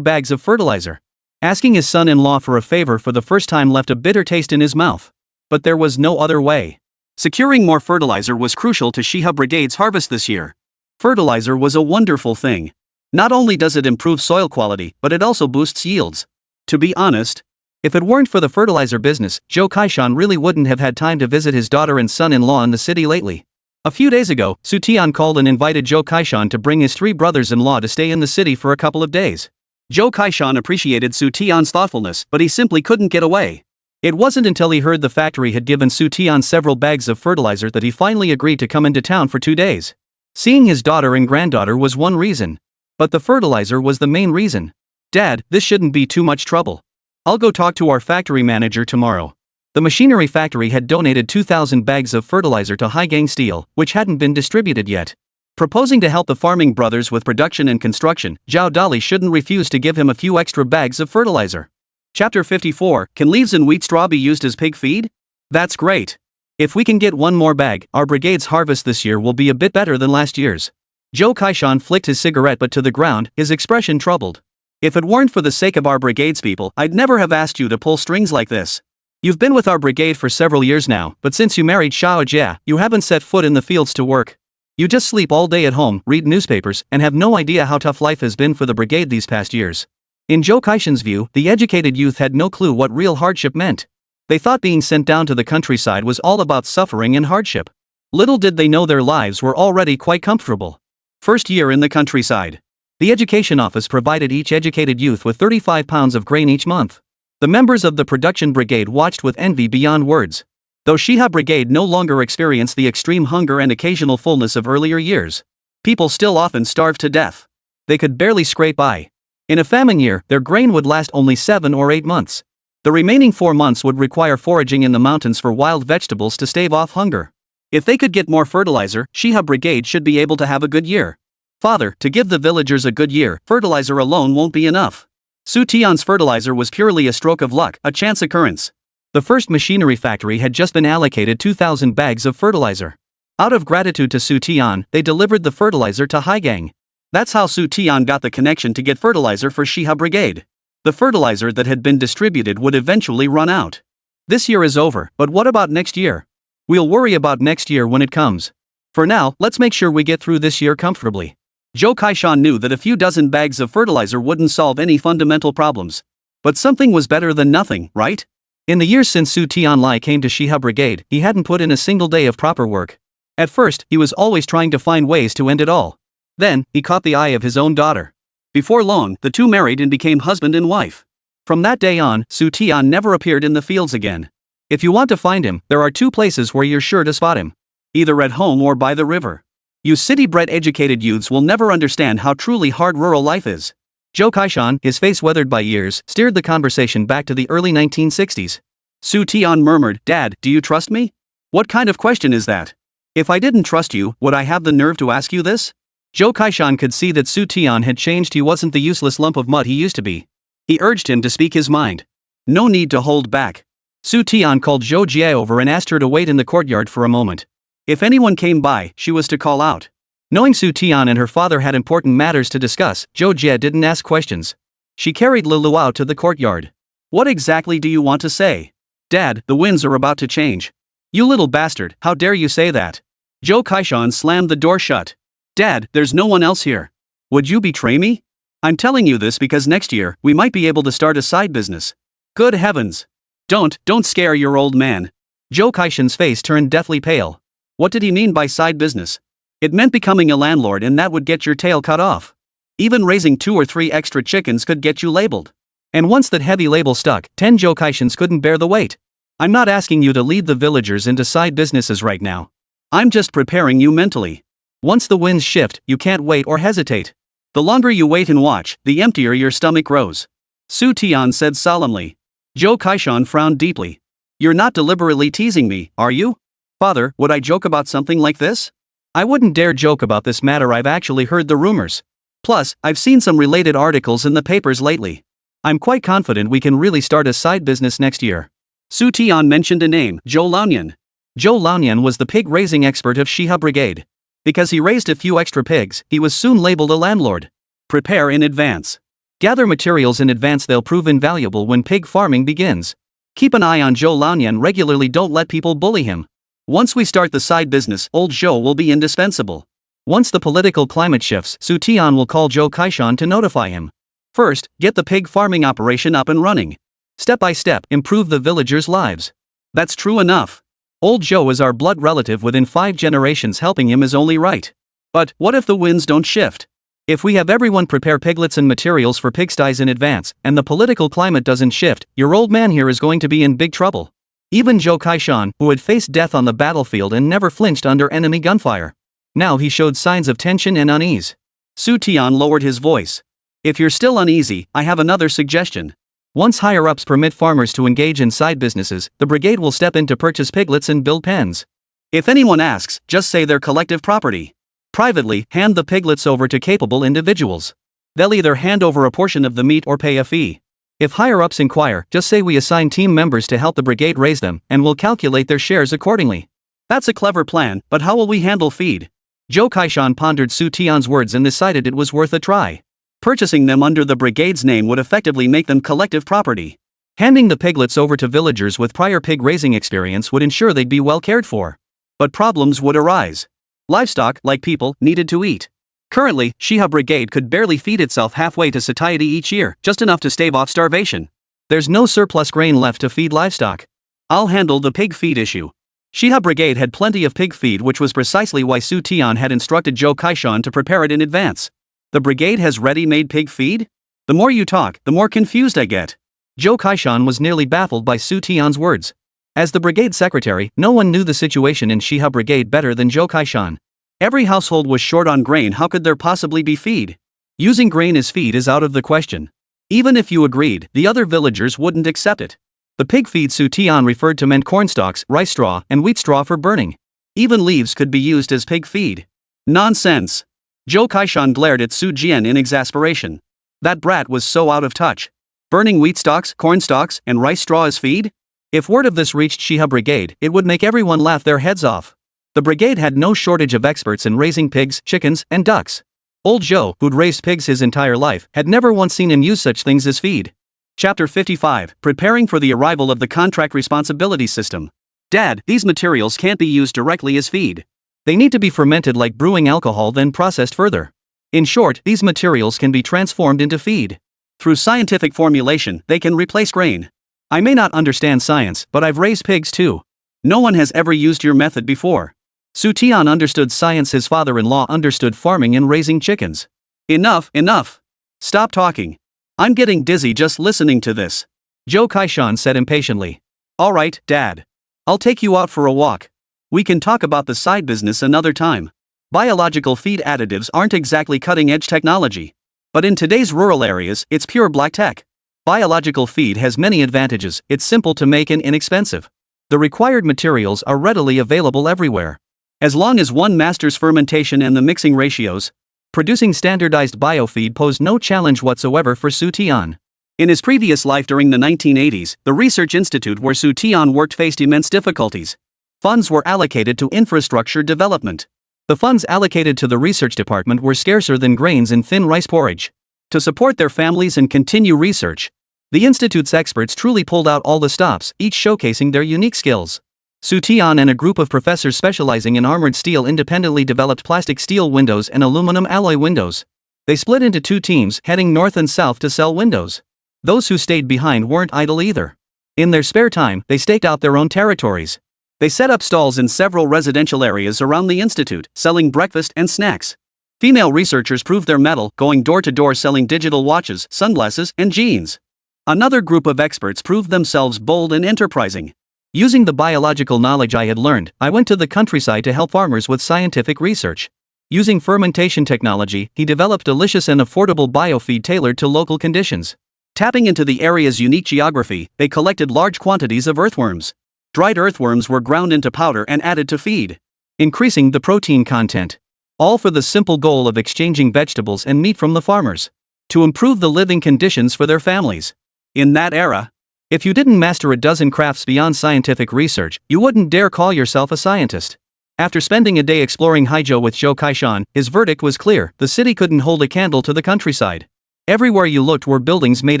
bags of fertilizer." Asking his son-in-law for a favor for the first time left a bitter taste in his mouth. But there was no other way. Securing more fertilizer was crucial to Shiha Brigade's harvest this year. Fertilizer was a wonderful thing. Not only does it improve soil quality, but it also boosts yields. To be honest, if it weren't for the fertilizer business, Zhou Kaishan really wouldn't have had time to visit his daughter and son-in-law in the city lately. A few days ago, Xu Tian called and invited Zhou Kaishan to bring his 3 brothers-in-law to stay in the city for a couple of days. Zhou Kaishan appreciated Xu Tian's thoughtfulness, but he simply couldn't get away. It wasn't until he heard the factory had given Xu Tian several bags of fertilizer that he finally agreed to come into town for 2 days. Seeing his daughter and granddaughter was one reason. But the fertilizer was the main reason. "Dad, this shouldn't be too much trouble. I'll go talk to our factory manager tomorrow." The machinery factory had donated 2,000 bags of fertilizer to Haizhou Steel, which hadn't been distributed yet. Proposing to help the farming brothers with production and construction, Zhao Dali shouldn't refuse to give him a few extra bags of fertilizer. Chapter 54, Can leaves and wheat straw be used as pig feed? That's great. If we can get one more bag, our brigade's harvest this year will be a bit better than last year's. Zhou Kaishan flicked his cigarette butt to the ground, his expression troubled. "If it weren't for the sake of our brigade's people, I'd never have asked you to pull strings like this. You've been with our brigade for several years now, but since you married Xiao Jie, you haven't set foot in the fields to work. You just sleep all day at home, read newspapers, and have no idea how tough life has been for the brigade these past years." In Zhou Kaishan's view, the educated youth had no clue what real hardship meant. They thought being sent down to the countryside was all about suffering and hardship. Little did they know their lives were already quite comfortable. First year in the countryside. The education office provided each educated youth with 35 pounds of grain each month. The members of the production brigade watched with envy beyond words. Though Shiha Brigade no longer experienced the extreme hunger and occasional fullness of earlier years, people still often starved to death. They could barely scrape by. In a famine year, their grain would last only 7 or 8 months. The remaining 4 months would require foraging in the mountains for wild vegetables to stave off hunger. If they could get more fertilizer, Shiha Brigade should be able to have a good year. "Father, to give the villagers a good year, fertilizer alone won't be enough. Xu Tian's fertilizer was purely a stroke of luck, a chance occurrence." The first machinery factory had just been allocated 2,000 bags of fertilizer. Out of gratitude to Xu Tian, they delivered the fertilizer to Haizhou. That's how Xu Tian got the connection to get fertilizer for Shiha Brigade. The fertilizer that had been distributed would eventually run out. This year is over, but what about next year? We'll worry about next year when it comes. For now, let's make sure we get through this year comfortably. Zhou Kaishan knew that a few dozen bags of fertilizer wouldn't solve any fundamental problems. But something was better than nothing, right? In the years since Xu Tianlai came to Shiha Brigade, he hadn't put in a single day of proper work. At first, he was always trying to find ways to end it all. Then, he caught the eye of his own daughter. Before long, the two married and became husband and wife. From that day on, Xu Tian never appeared in the fields again. If you want to find him, there are two places where you're sure to spot him. Either at home or by the river. You city-bred educated youths will never understand how truly hard rural life is. Zhou Kaishan, his face weathered by years, steered the conversation back to the early 1960s. Xu Tian murmured, "Dad, do you trust me?" "What kind of question is that? If I didn't trust you, would I have the nerve to ask you this?" Zhou Kaishan could see that Xu Tian had changed. He wasn't the useless lump of mud he used to be. He urged him to speak his mind. No need to hold back. Xu Tian called Zhou Jie over and asked her to wait in the courtyard for a moment. If anyone came by, she was to call out. Knowing Xu Tian and her father had important matters to discuss, Zhou Jie didn't ask questions. She carried Lu Luao to the courtyard. "What exactly do you want to say?" "Dad, the winds are about to change." "You little bastard, how dare you say that?" Zhou Kaishan slammed the door shut. "Dad, there's no one else here. Would you betray me? I'm telling you this because next year, we might be able to start a side business." "Good heavens. Don't scare your old man." Zhou Kaishan's face turned deathly pale. What did he mean by side business? It meant becoming a landlord, and that would get your tail cut off. Even raising 2 or 3 extra chickens could get you labeled. And once that heavy label stuck, 10 Zhou Kaishans couldn't bear the weight. "I'm not asking you to lead the villagers into side businesses right now. I'm just preparing you mentally. Once the winds shift, you can't wait or hesitate. The longer you wait and watch, the emptier your stomach grows." Xu Tian said solemnly. Zhou Kaishan frowned deeply. "You're not deliberately teasing me, are you?" "Father, would I joke about something like this?" "I wouldn't dare joke about this matter. I've actually heard the rumors. Plus, I've seen some related articles in the papers lately. I'm quite confident we can really start a side business next year." Xu Tian mentioned a name, Zhou Laonian. Zhou Laonian was the pig-raising expert of Shiha Brigade. Because he raised a few extra pigs, he was soon labeled a landlord. Prepare in advance. Gather materials in advance, they'll prove invaluable when pig farming begins. Keep an eye on Zhou Laonian regularly, don't let people bully him. Once we start the side business, old Zhou will be indispensable. Once the political climate shifts, Xu Tian will call Zhou Kaishan to notify him. First, get the pig farming operation up and running. Step by step, improve the villagers' lives. That's true enough. Old Zhou is our blood relative. Within 5 generations, helping him is only right. But what if the winds don't shift? If we have everyone prepare piglets and materials for pigsties in advance, and the political climate doesn't shift, your old man here is going to be in big trouble. Even Zhou Kaishan, who had faced death on the battlefield and never flinched under enemy gunfire. Now he showed signs of tension and unease. Xu Tian lowered his voice. "If you're still uneasy, I have another suggestion. Once higher-ups permit farmers to engage in side businesses, the brigade will step in to purchase piglets and build pens. If anyone asks, just say they're collective property. Privately, hand the piglets over to capable individuals. They'll either hand over a portion of the meat or pay a fee. If higher-ups inquire, just say we assign team members to help the brigade raise them, and we'll calculate their shares accordingly." "That's a clever plan, but how will we handle feed?" Zhou Kaishan pondered Xu Tian's words and decided it was worth a try. Purchasing them under the brigade's name would effectively make them collective property. Handing the piglets over to villagers with prior pig-raising experience would ensure they'd be well cared for. But problems would arise. Livestock, like people, needed to eat. Currently, Shiha Brigade could barely feed itself halfway to satiety each year, just enough to stave off starvation. There's no surplus grain left to feed livestock. I'll handle the pig feed issue. Shiha Brigade had plenty of pig feed, which was precisely why Xu Tian had instructed Zhou Kaishan to prepare it in advance. The brigade has ready-made pig feed? The more you talk, the more confused I get. Zhou Kaishan was nearly baffled by Xu Tian's words. As the brigade secretary, no one knew the situation in Shiha Brigade better than Zhou Kaishan. Every household was short on grain. How could there possibly be feed? Using grain as feed is out of the question. Even if you agreed, the other villagers wouldn't accept it. The pig feed Xu Tian referred to meant corn stalks, rice straw, and wheat straw for burning. Even leaves could be used as pig feed. Nonsense! Zhou Kaishan glared at Xu Jian in exasperation. That brat was so out of touch. Burning wheat stalks, corn stalks, and rice straw as feed? If word of this reached Shiha Brigade, it would make everyone laugh their heads off. The brigade had no shortage of experts in raising pigs, chickens, and ducks. Old Zhou, who'd raised pigs his entire life, had never once seen him use such things as feed. Chapter 55, Preparing for the Arrival of the Contract Responsibility System. Dad, these materials can't be used directly as feed. They need to be fermented like brewing alcohol, then processed further. In short, these materials can be transformed into feed. Through scientific formulation, they can replace grain. I may not understand science, but I've raised pigs too. No one has ever used your method before. Xu Tian understood science. His father-in-law understood farming and raising chickens. Enough, enough! Stop talking. I'm getting dizzy just listening to this. Zhou Kaishan said impatiently. Alright, Dad. I'll take you out for a walk. We can talk about the side business another time. Biological feed additives aren't exactly cutting-edge technology. But in today's rural areas, it's pure black tech. Biological feed has many advantages, it's simple to make and inexpensive. The required materials are readily available everywhere. As long as one masters fermentation and the mixing ratios, producing standardized biofeed posed no challenge whatsoever for Xu Tian. In his previous life during the 1980s, the research institute where Xu Tian worked faced immense difficulties. Funds were allocated to infrastructure development. The funds allocated to the research department were scarcer than grains in thin rice porridge. To support their families and continue research, the institute's experts truly pulled out all the stops, each showcasing their unique skills. Xu Tian and a group of professors specializing in armored steel independently developed plastic steel windows and aluminum alloy windows. They split into two teams, heading north and south to sell windows. Those who stayed behind weren't idle either. In their spare time, they staked out their own territories. They set up stalls in several residential areas around the institute, selling breakfast and snacks. Female researchers proved their mettle, going door to door selling digital watches, sunglasses, and jeans. Another group of experts proved themselves bold and enterprising. Using the biological knowledge I had learned, I went to the countryside to help farmers with scientific research. Using fermentation technology, he developed delicious and affordable biofeed tailored to local conditions. Tapping into the area's unique geography, they collected large quantities of earthworms. Dried earthworms were ground into powder and added to feed, increasing the protein content. All for the simple goal of exchanging vegetables and meat from the farmers, to improve the living conditions for their families. In that era, if you didn't master a dozen crafts beyond scientific research, you wouldn't dare call yourself a scientist. After spending a day exploring Haizhou with Zhou Kaishan, his verdict was clear: the city couldn't hold a candle to the countryside. Everywhere you looked were buildings made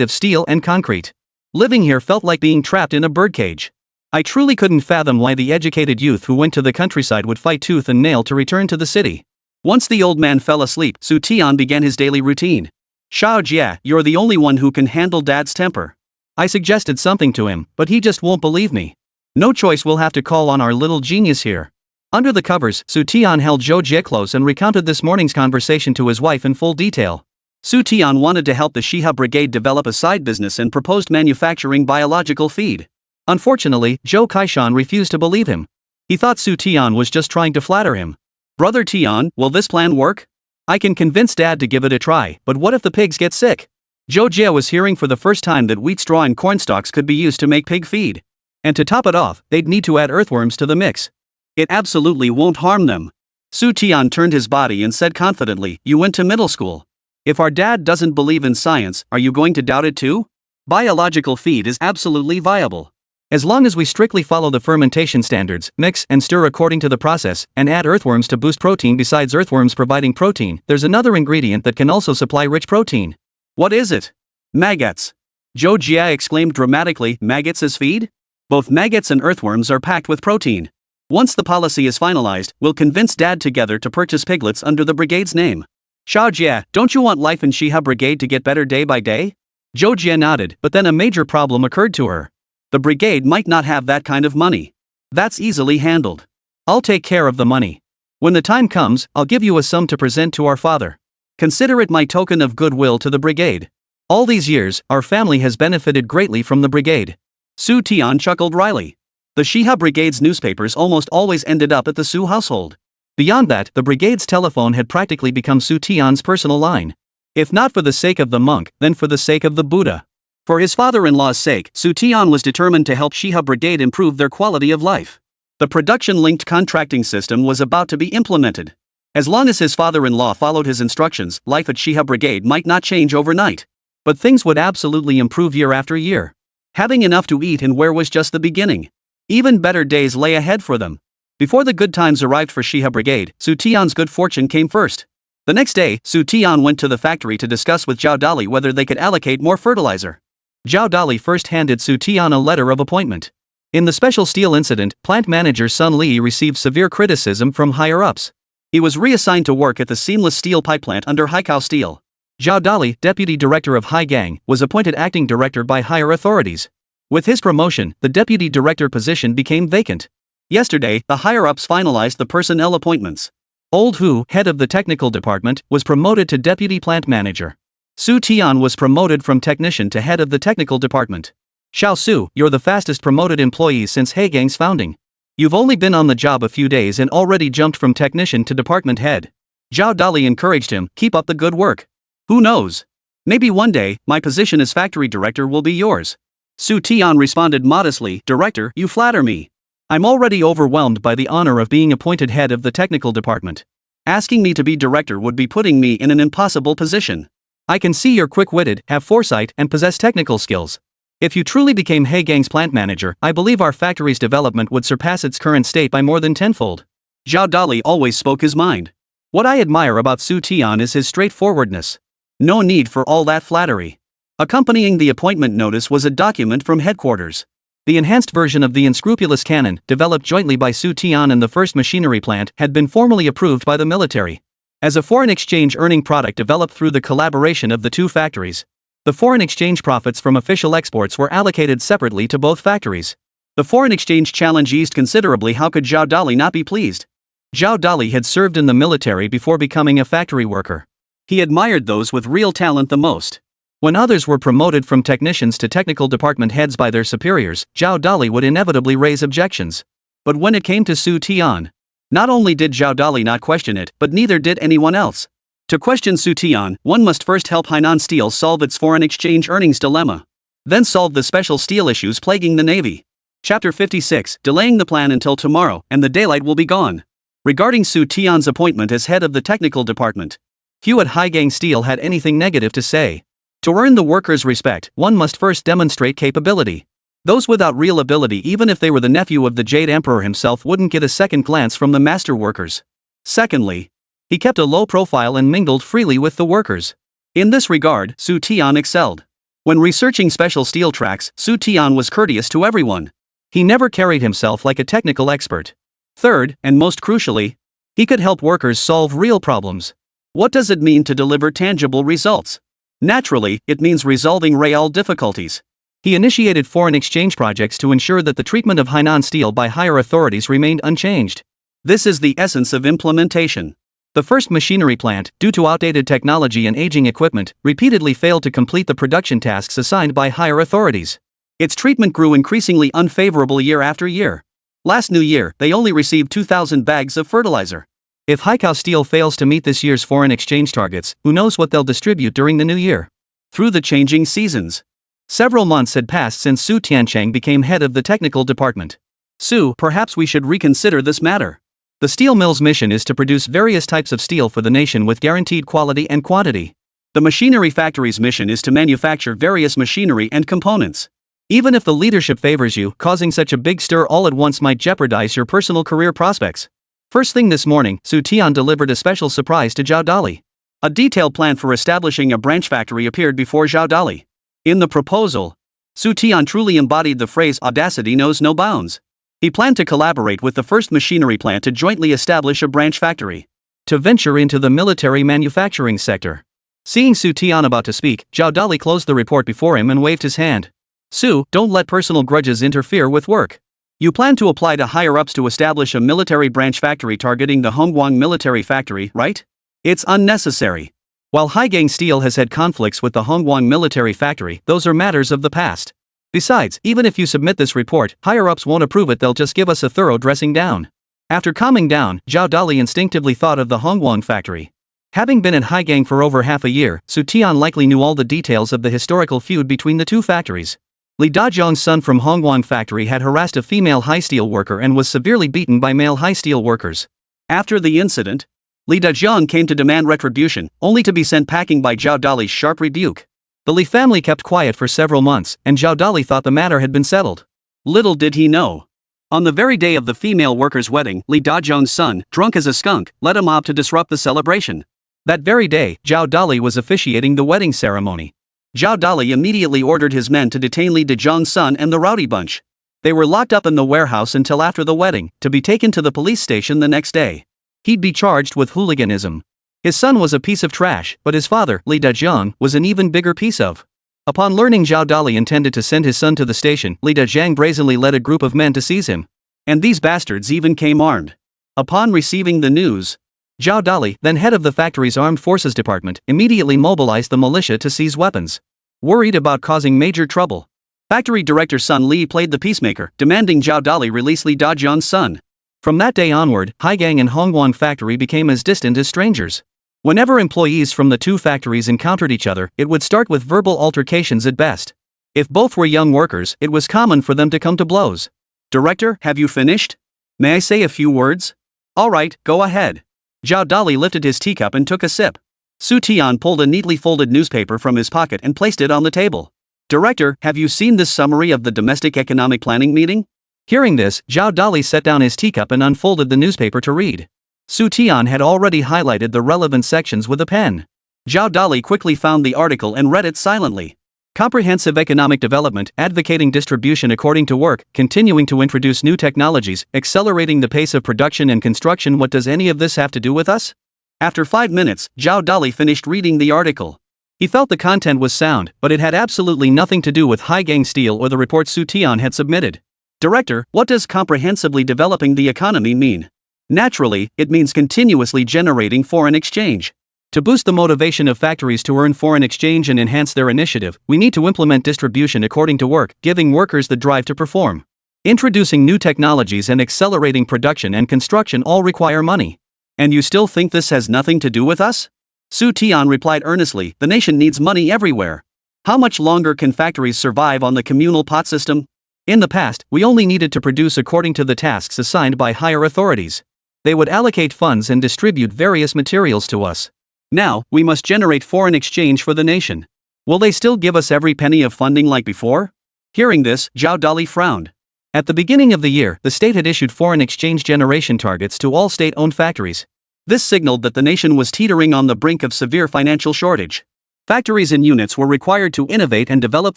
of steel and concrete. Living here felt like being trapped in a birdcage. I truly couldn't fathom why the educated youth who went to the countryside would fight tooth and nail to return to the city. Once the old man fell asleep, Xu Tian began his daily routine. Xu Jie, you're the only one who can handle Dad's temper. I suggested something to him, but he just won't believe me. No choice, we'll have to call on our little genius here. Under the covers, Xu Tian held Zhou Jie close and recounted this morning's conversation to his wife in full detail. Xu Tian wanted to help the Shiha Brigade develop a side business and proposed manufacturing biological feed. Unfortunately, Zhou Kaishan refused to believe him. He thought Xu Tian was just trying to flatter him. Brother Tian, will this plan work? I can convince Dad to give it a try, but what if the pigs get sick? Zhou Jie was hearing for the first time that wheat straw and corn stalks could be used to make pig feed. And to top it off, they'd need to add earthworms to the mix. It absolutely won't harm them. Xu Tian turned his body and said confidently, you went to middle school. If our dad doesn't believe in science, are you going to doubt it too? Biological feed is absolutely viable. As long as we strictly follow the fermentation standards, mix and stir according to the process, and add earthworms to boost protein. Besides earthworms providing protein, there's another ingredient that can also supply rich protein. What is it? Maggots. Zhou Jie exclaimed dramatically, maggots as feed? Both maggots and earthworms are packed with protein. Once the policy is finalized, we'll convince Dad together to purchase piglets under the brigade's name. Xu Jie, don't you want life in Shiha Brigade to get better day by day? Zhou Jie nodded, but then a major problem occurred to her. The brigade might not have that kind of money. That's easily handled. I'll take care of the money. When the time comes, I'll give you a sum to present to our father. Consider it my token of goodwill to the brigade. All these years, our family has benefited greatly from the brigade. Xu Tian chuckled wryly. The Shiha Brigade's newspapers almost always ended up at the Su household. Beyond that, the brigade's telephone had practically become Xu Tian's personal line. If not for the sake of the monk, then for the sake of the Buddha. For his father-in-law's sake, Xu Tian was determined to help Shiha Brigade improve their quality of life. The production-linked contracting system was about to be implemented. As long as his father-in-law followed his instructions, life at Shiha Brigade might not change overnight. But things would absolutely improve year after year. Having enough to eat and wear was just the beginning. Even better days lay ahead for them. Before the good times arrived for Shiha Brigade, Xu Tian's good fortune came first. The next day, Xu Tian went to the factory to discuss with Zhao Dali whether they could allocate more fertilizer. Zhao Dali first handed Xu Tian a letter of appointment. In the special steel incident, plant manager Sun Li received severe criticism from higher-ups. He was reassigned to work at the seamless steel pipe plant under Haizhou Steel. Zhao Dali, deputy director of Haigang, was appointed acting director by higher authorities. With his promotion, the deputy director position became vacant. Yesterday, the higher-ups finalized the personnel appointments. Old Hu, head of the technical department, was promoted to deputy plant manager. Xu Tian was promoted from technician to head of the technical department. Xiao Su, you're the fastest promoted employee since Haizhou's founding. You've only been on the job a few days and already jumped from technician to department head. Zhao Dali encouraged him, keep up the good work. Who knows? Maybe one day, my position as factory director will be yours. Xu Tian responded modestly, Director, you flatter me. I'm already overwhelmed by the honor of being appointed head of the technical department. Asking me to be director would be putting me in an impossible position. I can see you're quick-witted, have foresight, and possess technical skills. If you truly became Haizhou's plant manager, I believe our factory's development would surpass its current state by more than tenfold. Zhao Dali always spoke his mind. What I admire about Xu Tian is his straightforwardness. No need for all that flattery. Accompanying the appointment notice was a document from headquarters. The enhanced version of the unscrupulous cannon, developed jointly by Xu Tian and the first machinery plant, had been formally approved by the military. As a foreign exchange earning product developed through the collaboration of the two factories, the foreign exchange profits from official exports were allocated separately to both factories. The foreign exchange challenge eased considerably. How could Zhao Dali not be pleased? Zhao Dali had served in the military before becoming a factory worker. He admired those with real talent the most. When others were promoted from technicians to technical department heads by their superiors, Zhao Dali would inevitably raise objections. But when it came to Xu Tian, not only did Zhao Dali not question it, but neither did anyone else. To question Xu Tian, one must first help Hainan Steel solve its foreign exchange earnings dilemma. Then solve the special steel issues plaguing the Navy. Chapter 56, Delaying the plan until tomorrow, and the daylight will be gone. Regarding Xu Tian's appointment as head of the technical department, few at Haizhou Steel had anything negative to say. To earn the workers' respect, one must first demonstrate capability. Those without real ability, even if they were the nephew of the Jade Emperor himself, wouldn't get a second glance from the master workers. Secondly, he kept a low profile and mingled freely with the workers. In this regard, Xu Tian excelled. When researching special steel tracks, Xu Tian was courteous to everyone. He never carried himself like a technical expert. Third, and most crucially, he could help workers solve real problems. What does it mean to deliver tangible results? Naturally, it means resolving real difficulties. He initiated foreign exchange projects to ensure that the treatment of Hainan Steel by higher authorities remained unchanged. This is the essence of implementation. The first machinery plant, due to outdated technology and aging equipment, repeatedly failed to complete the production tasks assigned by higher authorities. Its treatment grew increasingly unfavorable year after year. Last New Year, they only received 2,000 bags of fertilizer. If Haizhou Steel fails to meet this year's foreign exchange targets, who knows what they'll distribute during the new year? Through the changing seasons, several months had passed since Su Tiancheng became head of the technical department. Su, perhaps we should reconsider this matter. The steel mill's mission is to produce various types of steel for the nation with guaranteed quality and quantity. The machinery factory's mission is to manufacture various machinery and components. Even if the leadership favors you, causing such a big stir all at once might jeopardize your personal career prospects. First thing this morning, Xu Tian delivered a special surprise to Zhao Dali. A detailed plan for establishing a branch factory appeared before Zhao Dali. In the proposal, Xu Tian truly embodied the phrase audacity knows no bounds. He planned to collaborate with the first machinery plant to jointly establish a branch factory, to venture into the military manufacturing sector. Seeing Xu Tian about to speak, Zhao Dali closed the report before him and waved his hand. Su, don't let personal grudges interfere with work. You plan to apply to higher-ups to establish a military branch factory targeting the Hongguang military factory, right? It's unnecessary. While Haizhou Steel has had conflicts with the Hongguang military factory, those are matters of the past. Besides, even if you submit this report, higher-ups won't approve it, they'll just give us a thorough dressing down. After calming down, Zhao Dali instinctively thought of the Hongguang factory. Having been at Haizhou for over half a year, Xu Tian likely knew all the details of the historical feud between the two factories. Li Dajiang's son from Hongguang factory had harassed a female high steel worker and was severely beaten by male high steel workers. After the incident, Li Dajiang came to demand retribution, only to be sent packing by Zhao Dali's sharp rebuke. The Li family kept quiet for several months, and Zhao Dali thought the matter had been settled. Little did he know. On the very day of the female worker's wedding, Li Dajiang's son, drunk as a skunk, led a mob to disrupt the celebration. That very day, Zhao Dali was officiating the wedding ceremony. Zhao Dali immediately ordered his men to detain Li Dajiang's son and the rowdy bunch. They were locked up in the warehouse until after the wedding, to be taken to the police station the next day. He'd be charged with hooliganism. His son was a piece of trash, but his father, Li Dajiang, was an even bigger piece of. Upon learning Zhao Dali intended to send his son to the station, Li Dajiang brazenly led a group of men to seize him. And these bastards even came armed. Upon receiving the news, Zhao Dali, then head of the factory's armed forces department, immediately mobilized the militia to seize weapons. Worried about causing major trouble, factory director Sun Li played the peacemaker, demanding Zhao Dali release Li Dajian's son. From that day onward, Haigang and Hongguang factory became as distant as strangers. Whenever employees from the two factories encountered each other, it would start with verbal altercations at best. If both were young workers, it was common for them to come to blows. Director, have you finished? May I say a few words? All right, go ahead. Zhao Dali lifted his teacup and took a sip. Xu Tian pulled a neatly folded newspaper from his pocket and placed it on the table. Director, have you seen this summary of the domestic economic planning meeting? Hearing this, Zhao Dali set down his teacup and unfolded the newspaper to read. Xu Tian had already highlighted the relevant sections with a pen. Zhao Dali quickly found the article and read it silently. Comprehensive economic development, advocating distribution according to work, continuing to introduce new technologies, accelerating the pace of production and construction. What does any of this have to do with us? After 5 minutes, Zhao Dali finished reading the article. He felt the content was sound, but it had absolutely nothing to do with Haigang Steel or the report Xu Tian had submitted. Director, what does comprehensively developing the economy mean? Naturally, it means continuously generating foreign exchange. To boost the motivation of factories to earn foreign exchange and enhance their initiative, we need to implement distribution according to work, giving workers the drive to perform. Introducing new technologies and accelerating production and construction all require money. And you still think this has nothing to do with us? Xu Tian replied earnestly, the nation needs money everywhere. How much longer can factories survive on the communal pot system? In the past, we only needed to produce according to the tasks assigned by higher authorities. They would allocate funds and distribute various materials to us. Now, we must generate foreign exchange for the nation. Will they still give us every penny of funding like before? Hearing this, Zhao Dali frowned. At the beginning of the year, the state had issued foreign exchange generation targets to all state-owned factories. This signaled that the nation was teetering on the brink of severe financial shortage. Factories and units were required to innovate and develop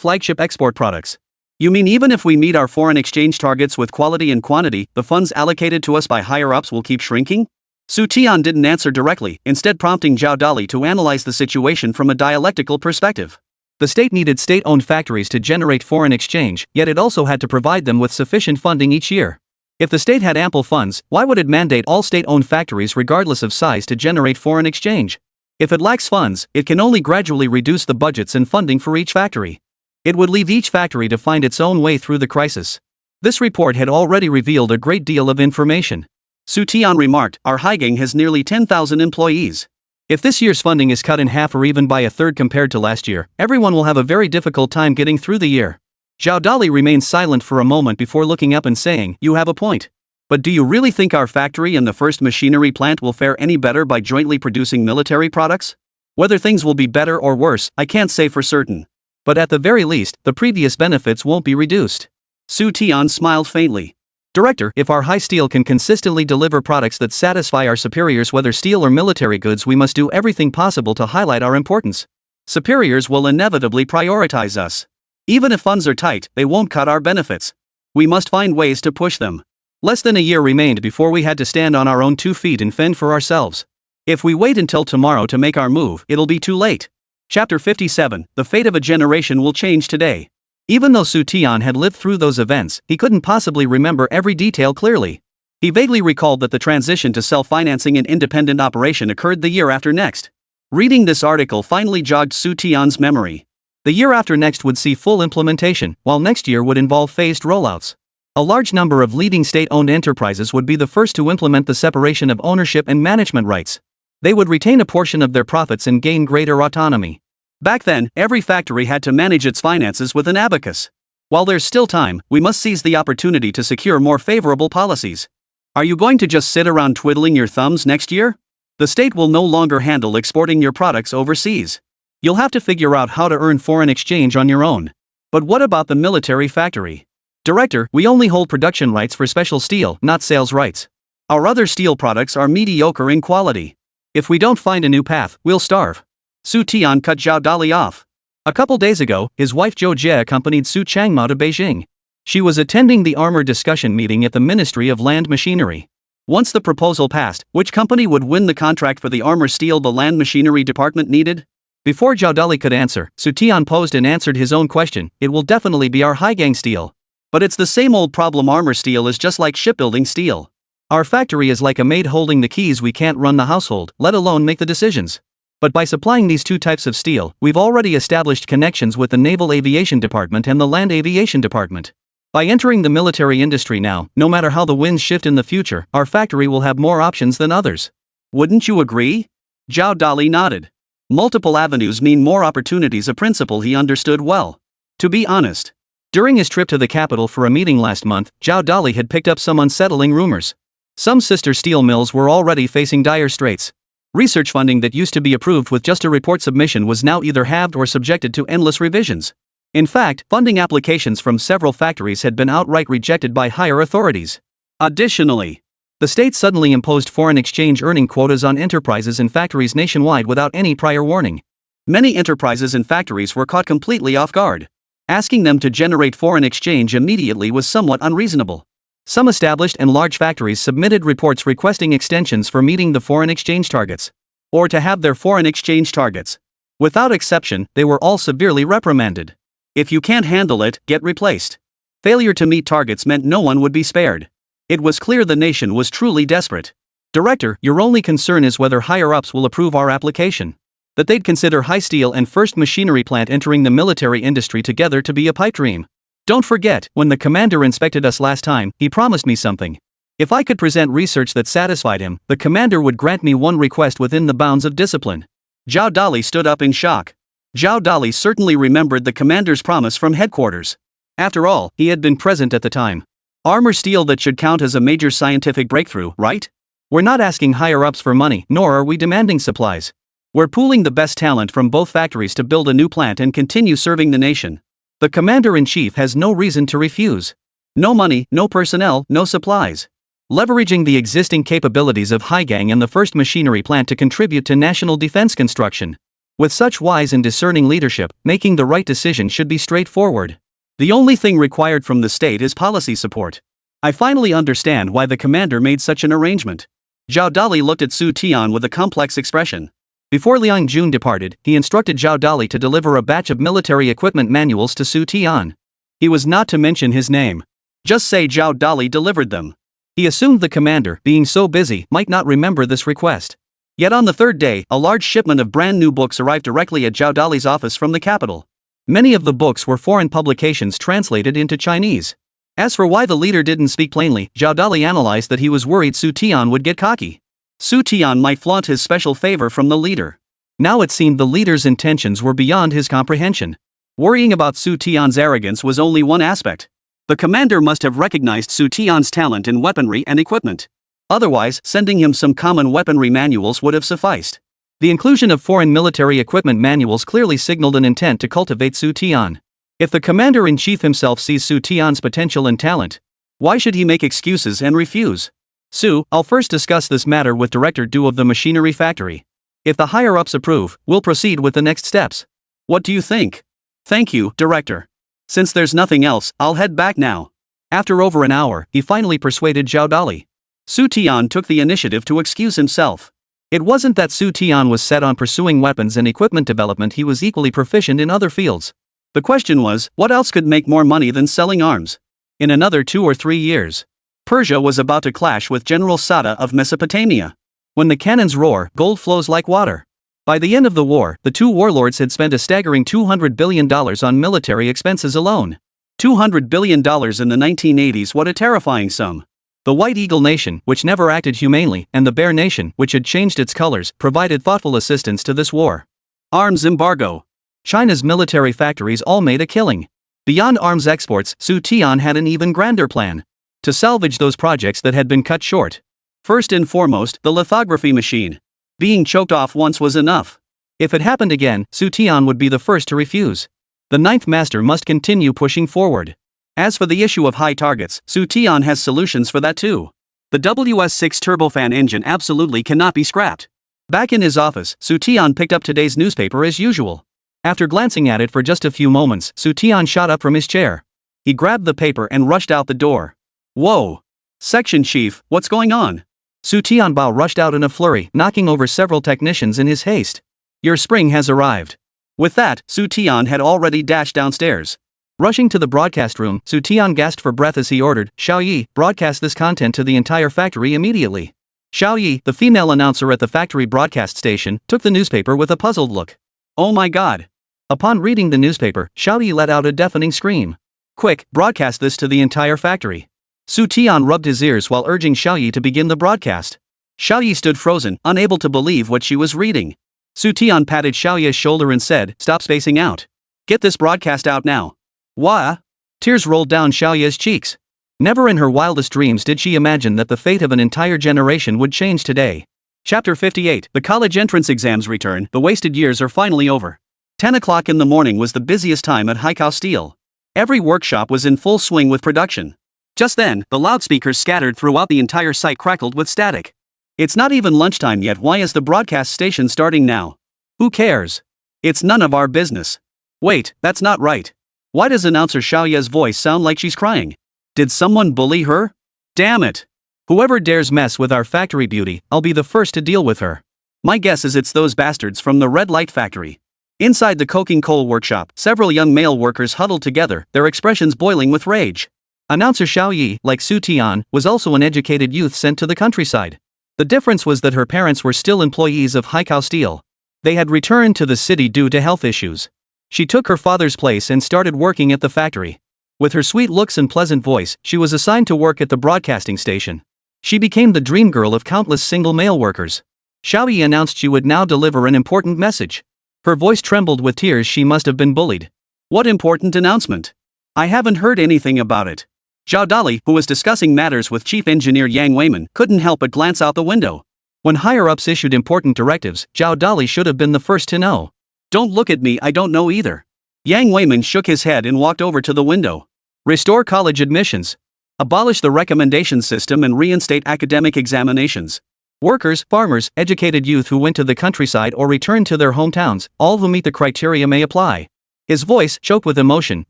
flagship export products. You mean even if we meet our foreign exchange targets with quality and quantity, the funds allocated to us by higher-ups will keep shrinking? Xu Tian didn't answer directly, instead prompting Zhao Dali to analyze the situation from a dialectical perspective. The state needed state-owned factories to generate foreign exchange, yet it also had to provide them with sufficient funding each year. If the state had ample funds, why would it mandate all state-owned factories regardless of size to generate foreign exchange? If it lacks funds, it can only gradually reduce the budgets and funding for each factory. It would leave each factory to find its own way through the crisis. This report had already revealed a great deal of information. Xu Tian remarked, our Haigang has nearly 10,000 employees. If this year's funding is cut in half or even by a third compared to last year, everyone will have a very difficult time getting through the year. Zhao Dali remained silent for a moment before looking up and saying, you have a point. But do you really think our factory and the first machinery plant will fare any better by jointly producing military products? Whether things will be better or worse, I can't say for certain. But at the very least, the previous benefits won't be reduced. Xu Tian smiled faintly. Director, if our high steel can consistently deliver products that satisfy our superiors, whether steel or military goods, we must do everything possible to highlight our importance. Superiors will inevitably prioritize us. Even if funds are tight, they won't cut our benefits. We must find ways to push them. Less than a year remained before we had to stand on our own 2 feet and fend for ourselves. If we wait until tomorrow to make our move, it'll be too late. Chapter 57, the fate of a generation will change today. Even though Xu Tian had lived through those events, he couldn't possibly remember every detail clearly. He vaguely recalled that the transition to self-financing and independent operation occurred the year after next. Reading this article finally jogged Xu Tian's memory. The year after next would see full implementation, while next year would involve phased rollouts. A large number of leading state-owned enterprises would be the first to implement the separation of ownership and management rights. They would retain a portion of their profits and gain greater autonomy. Back then, every factory had to manage its finances with an abacus. While there's still time, we must seize the opportunity to secure more favorable policies. Are you going to just sit around twiddling your thumbs next year? The state will no longer handle exporting your products overseas. You'll have to figure out how to earn foreign exchange on your own. But what about the military factory? Director, we only hold production rights for special steel, not sales rights. Our other steel products are mediocre in quality. If we don't find a new path, we'll starve. Xu Tian cut Zhao Dali off. A couple days ago, his wife Zhou Jie accompanied Su Changmao to Beijing. She was attending the armor discussion meeting at the Ministry of Land Machinery. Once the proposal passed, which company would win the contract for the armor steel the land machinery department needed? Before Zhao Dali could answer, Xu Tian posed and answered his own question, it will definitely be our Haigang steel. But it's the same old problem, armor steel is just like shipbuilding steel. Our factory is like a maid holding the keys. We can't run the household, let alone make the decisions. But by supplying these two types of steel, we've already established connections with the Naval Aviation Department and the Land Aviation Department. By entering the military industry now, no matter how the winds shift in the future, our factory will have more options than others. Wouldn't you agree? Zhao Dali nodded. Multiple avenues mean more opportunities, a principle he understood well. To be honest, during his trip to the capital for a meeting last month, Zhao Dali had picked up some unsettling rumors. Some sister steel mills were already facing dire straits. Research funding that used to be approved with just a report submission was now either halved or subjected to endless revisions. In fact, funding applications from several factories had been outright rejected by higher authorities. Additionally, the state suddenly imposed foreign exchange earning quotas on enterprises and factories nationwide without any prior warning. Many enterprises and factories were caught completely off guard. Asking them to generate foreign exchange immediately was somewhat unreasonable. Some established and large factories submitted reports requesting extensions for meeting the foreign exchange targets, or to have their foreign exchange targets. Without exception, they were all severely reprimanded. If you can't handle it, get replaced. Failure to meet targets meant no one would be spared. It was clear the nation was truly desperate. Director, your only concern is whether higher-ups will approve our application. That they'd consider high steel and first machinery plant entering the military industry together to be a pipe dream. Don't forget, when the commander inspected us last time, he promised me something. If I could present research that satisfied him, the commander would grant me one request within the bounds of discipline. Zhao Dali stood up in shock. Zhao Dali certainly remembered the commander's promise from headquarters. After all, he had been present at the time. Armor steel that should count as a major scientific breakthrough, right? We're not asking higher-ups for money, nor are we demanding supplies. We're pooling the best talent from both factories to build a new plant and continue serving the nation. The commander-in-chief has no reason to refuse. No money, no personnel, no supplies. Leveraging the existing capabilities of Haizhou and the first machinery plant to contribute to national defense construction. With such wise and discerning leadership, making the right decision should be straightforward. The only thing required from the state is policy support. I finally understand why the commander made such an arrangement. Zhao Dali looked at Xu Tian with a complex expression. Before Liang Jun departed, he instructed Zhao Dali to deliver a batch of military equipment manuals to Xu Tian. He was not to mention his name. Just say Zhao Dali delivered them. He assumed the commander, being so busy, might not remember this request. Yet on the third day, a large shipment of brand new books arrived directly at Zhao Dali's office from the capital. Many of the books were foreign publications translated into Chinese. As for why the leader didn't speak plainly, Zhao Dali analyzed that he was worried Xu Tian would get cocky. Xu Tian might flaunt his special favor from the leader. Now it seemed the leader's intentions were beyond his comprehension. Worrying about Xu Tian's arrogance was only one aspect. The commander must have recognized Xu Tian's talent in weaponry and equipment. Otherwise, sending him some common weaponry manuals would have sufficed. The inclusion of foreign military equipment manuals clearly signaled an intent to cultivate Xu Tian. If the commander-in-chief himself sees Xu Tian's potential and talent, why should he make excuses and refuse? Su, I'll first discuss this matter with Director Du of the machinery factory. If the higher-ups approve, we'll proceed with the next steps. What do you think? Thank you, Director. Since there's nothing else, I'll head back now. After over an hour, he finally persuaded Zhao Dali. Xu Tian took the initiative to excuse himself. It wasn't that Xu Tian was set on pursuing weapons and equipment development, he was equally proficient in other fields. The question was, what else could make more money than selling arms? In another 2 or 3 years, Persia was about to clash with General Sada of Mesopotamia. When the cannons roar, gold flows like water. By the end of the war, the two warlords had spent a staggering $200 billion on military expenses alone. $200 billion in the 1980s, what a terrifying sum. The White Eagle Nation, which never acted humanely, and the Bear Nation, which had changed its colors, provided thoughtful assistance to this war. Arms embargo. China's military factories all made a killing. Beyond arms exports, Xu Tian had an even grander plan. To salvage those projects that had been cut short. First and foremost, the lithography machine. Being choked off once was enough. If it happened again, Xu Tian would be the first to refuse. The ninth master must continue pushing forward. As for the issue of high targets, Xu Tian has solutions for that too. The WS6 turbofan engine absolutely cannot be scrapped. Back in his office, Xu Tian picked up today's newspaper as usual. After glancing at it for just a few moments, Xu Tian shot up from his chair. He grabbed the paper and rushed out the door. Whoa! Section Chief, what's going on? Xu Tianbao rushed out in a flurry, knocking over several technicians in his haste. Your spring has arrived. With that, Xu Tian had already dashed downstairs. Rushing to the broadcast room, Xu Tian gasped for breath as he ordered, "Xiao Yi, broadcast this content to the entire factory immediately." Xiao Yi, the female announcer at the factory broadcast station, took the newspaper with a puzzled look. "Oh my god." Upon reading the newspaper, Xiao Yi let out a deafening scream. "Quick, broadcast this to the entire factory." Xu Tian rubbed his ears while urging Xiao Yi to begin the broadcast. Xiao Yi stood frozen, unable to believe what she was reading. Xu Tian patted Xiao Yi's shoulder and said, "Stop spacing out. Get this broadcast out now." "Wah?" Tears rolled down Xiao Yi's cheeks. Never in her wildest dreams did she imagine that the fate of an entire generation would change today. Chapter 58. The college entrance exams return. The wasted years are finally over. 10 o'clock in the morning was the busiest time at Haizhou Steel. Every workshop was in full swing with production. Just then, the loudspeakers scattered throughout the entire site crackled with static. "It's not even lunchtime yet. Why is the broadcast station starting now? Who cares? It's none of our business." "Wait, that's not right. Why does announcer Xiao Ye's voice sound like she's crying? Did someone bully her? Damn it. Whoever dares mess with our factory beauty, I'll be the first to deal with her. My guess is it's those bastards from the red light factory." Inside the coking coal workshop, several young male workers huddled together, their expressions boiling with rage. Announcer Xiao Yi, like Xu Tian, was also an educated youth sent to the countryside. The difference was that her parents were still employees of Haizhou Steel. They had returned to the city due to health issues. She took her father's place and started working at the factory. With her sweet looks and pleasant voice, she was assigned to work at the broadcasting station. She became the dream girl of countless single male workers. Xiao Yi announced she would now deliver an important message. Her voice trembled with tears. She must have been bullied. "What important announcement? I haven't heard anything about it." Zhao Dali, who was discussing matters with Chief Engineer Yang Weiman, couldn't help but glance out the window. When higher-ups issued important directives, Zhao Dali should have been the first to know. "Don't look at me, I don't know either." Yang Weiman shook his head and walked over to the window. "Restore college admissions. Abolish the recommendation system and reinstate academic examinations. Workers, farmers, educated youth who went to the countryside or returned to their hometowns, all who meet the criteria may apply." His voice, choked with emotion,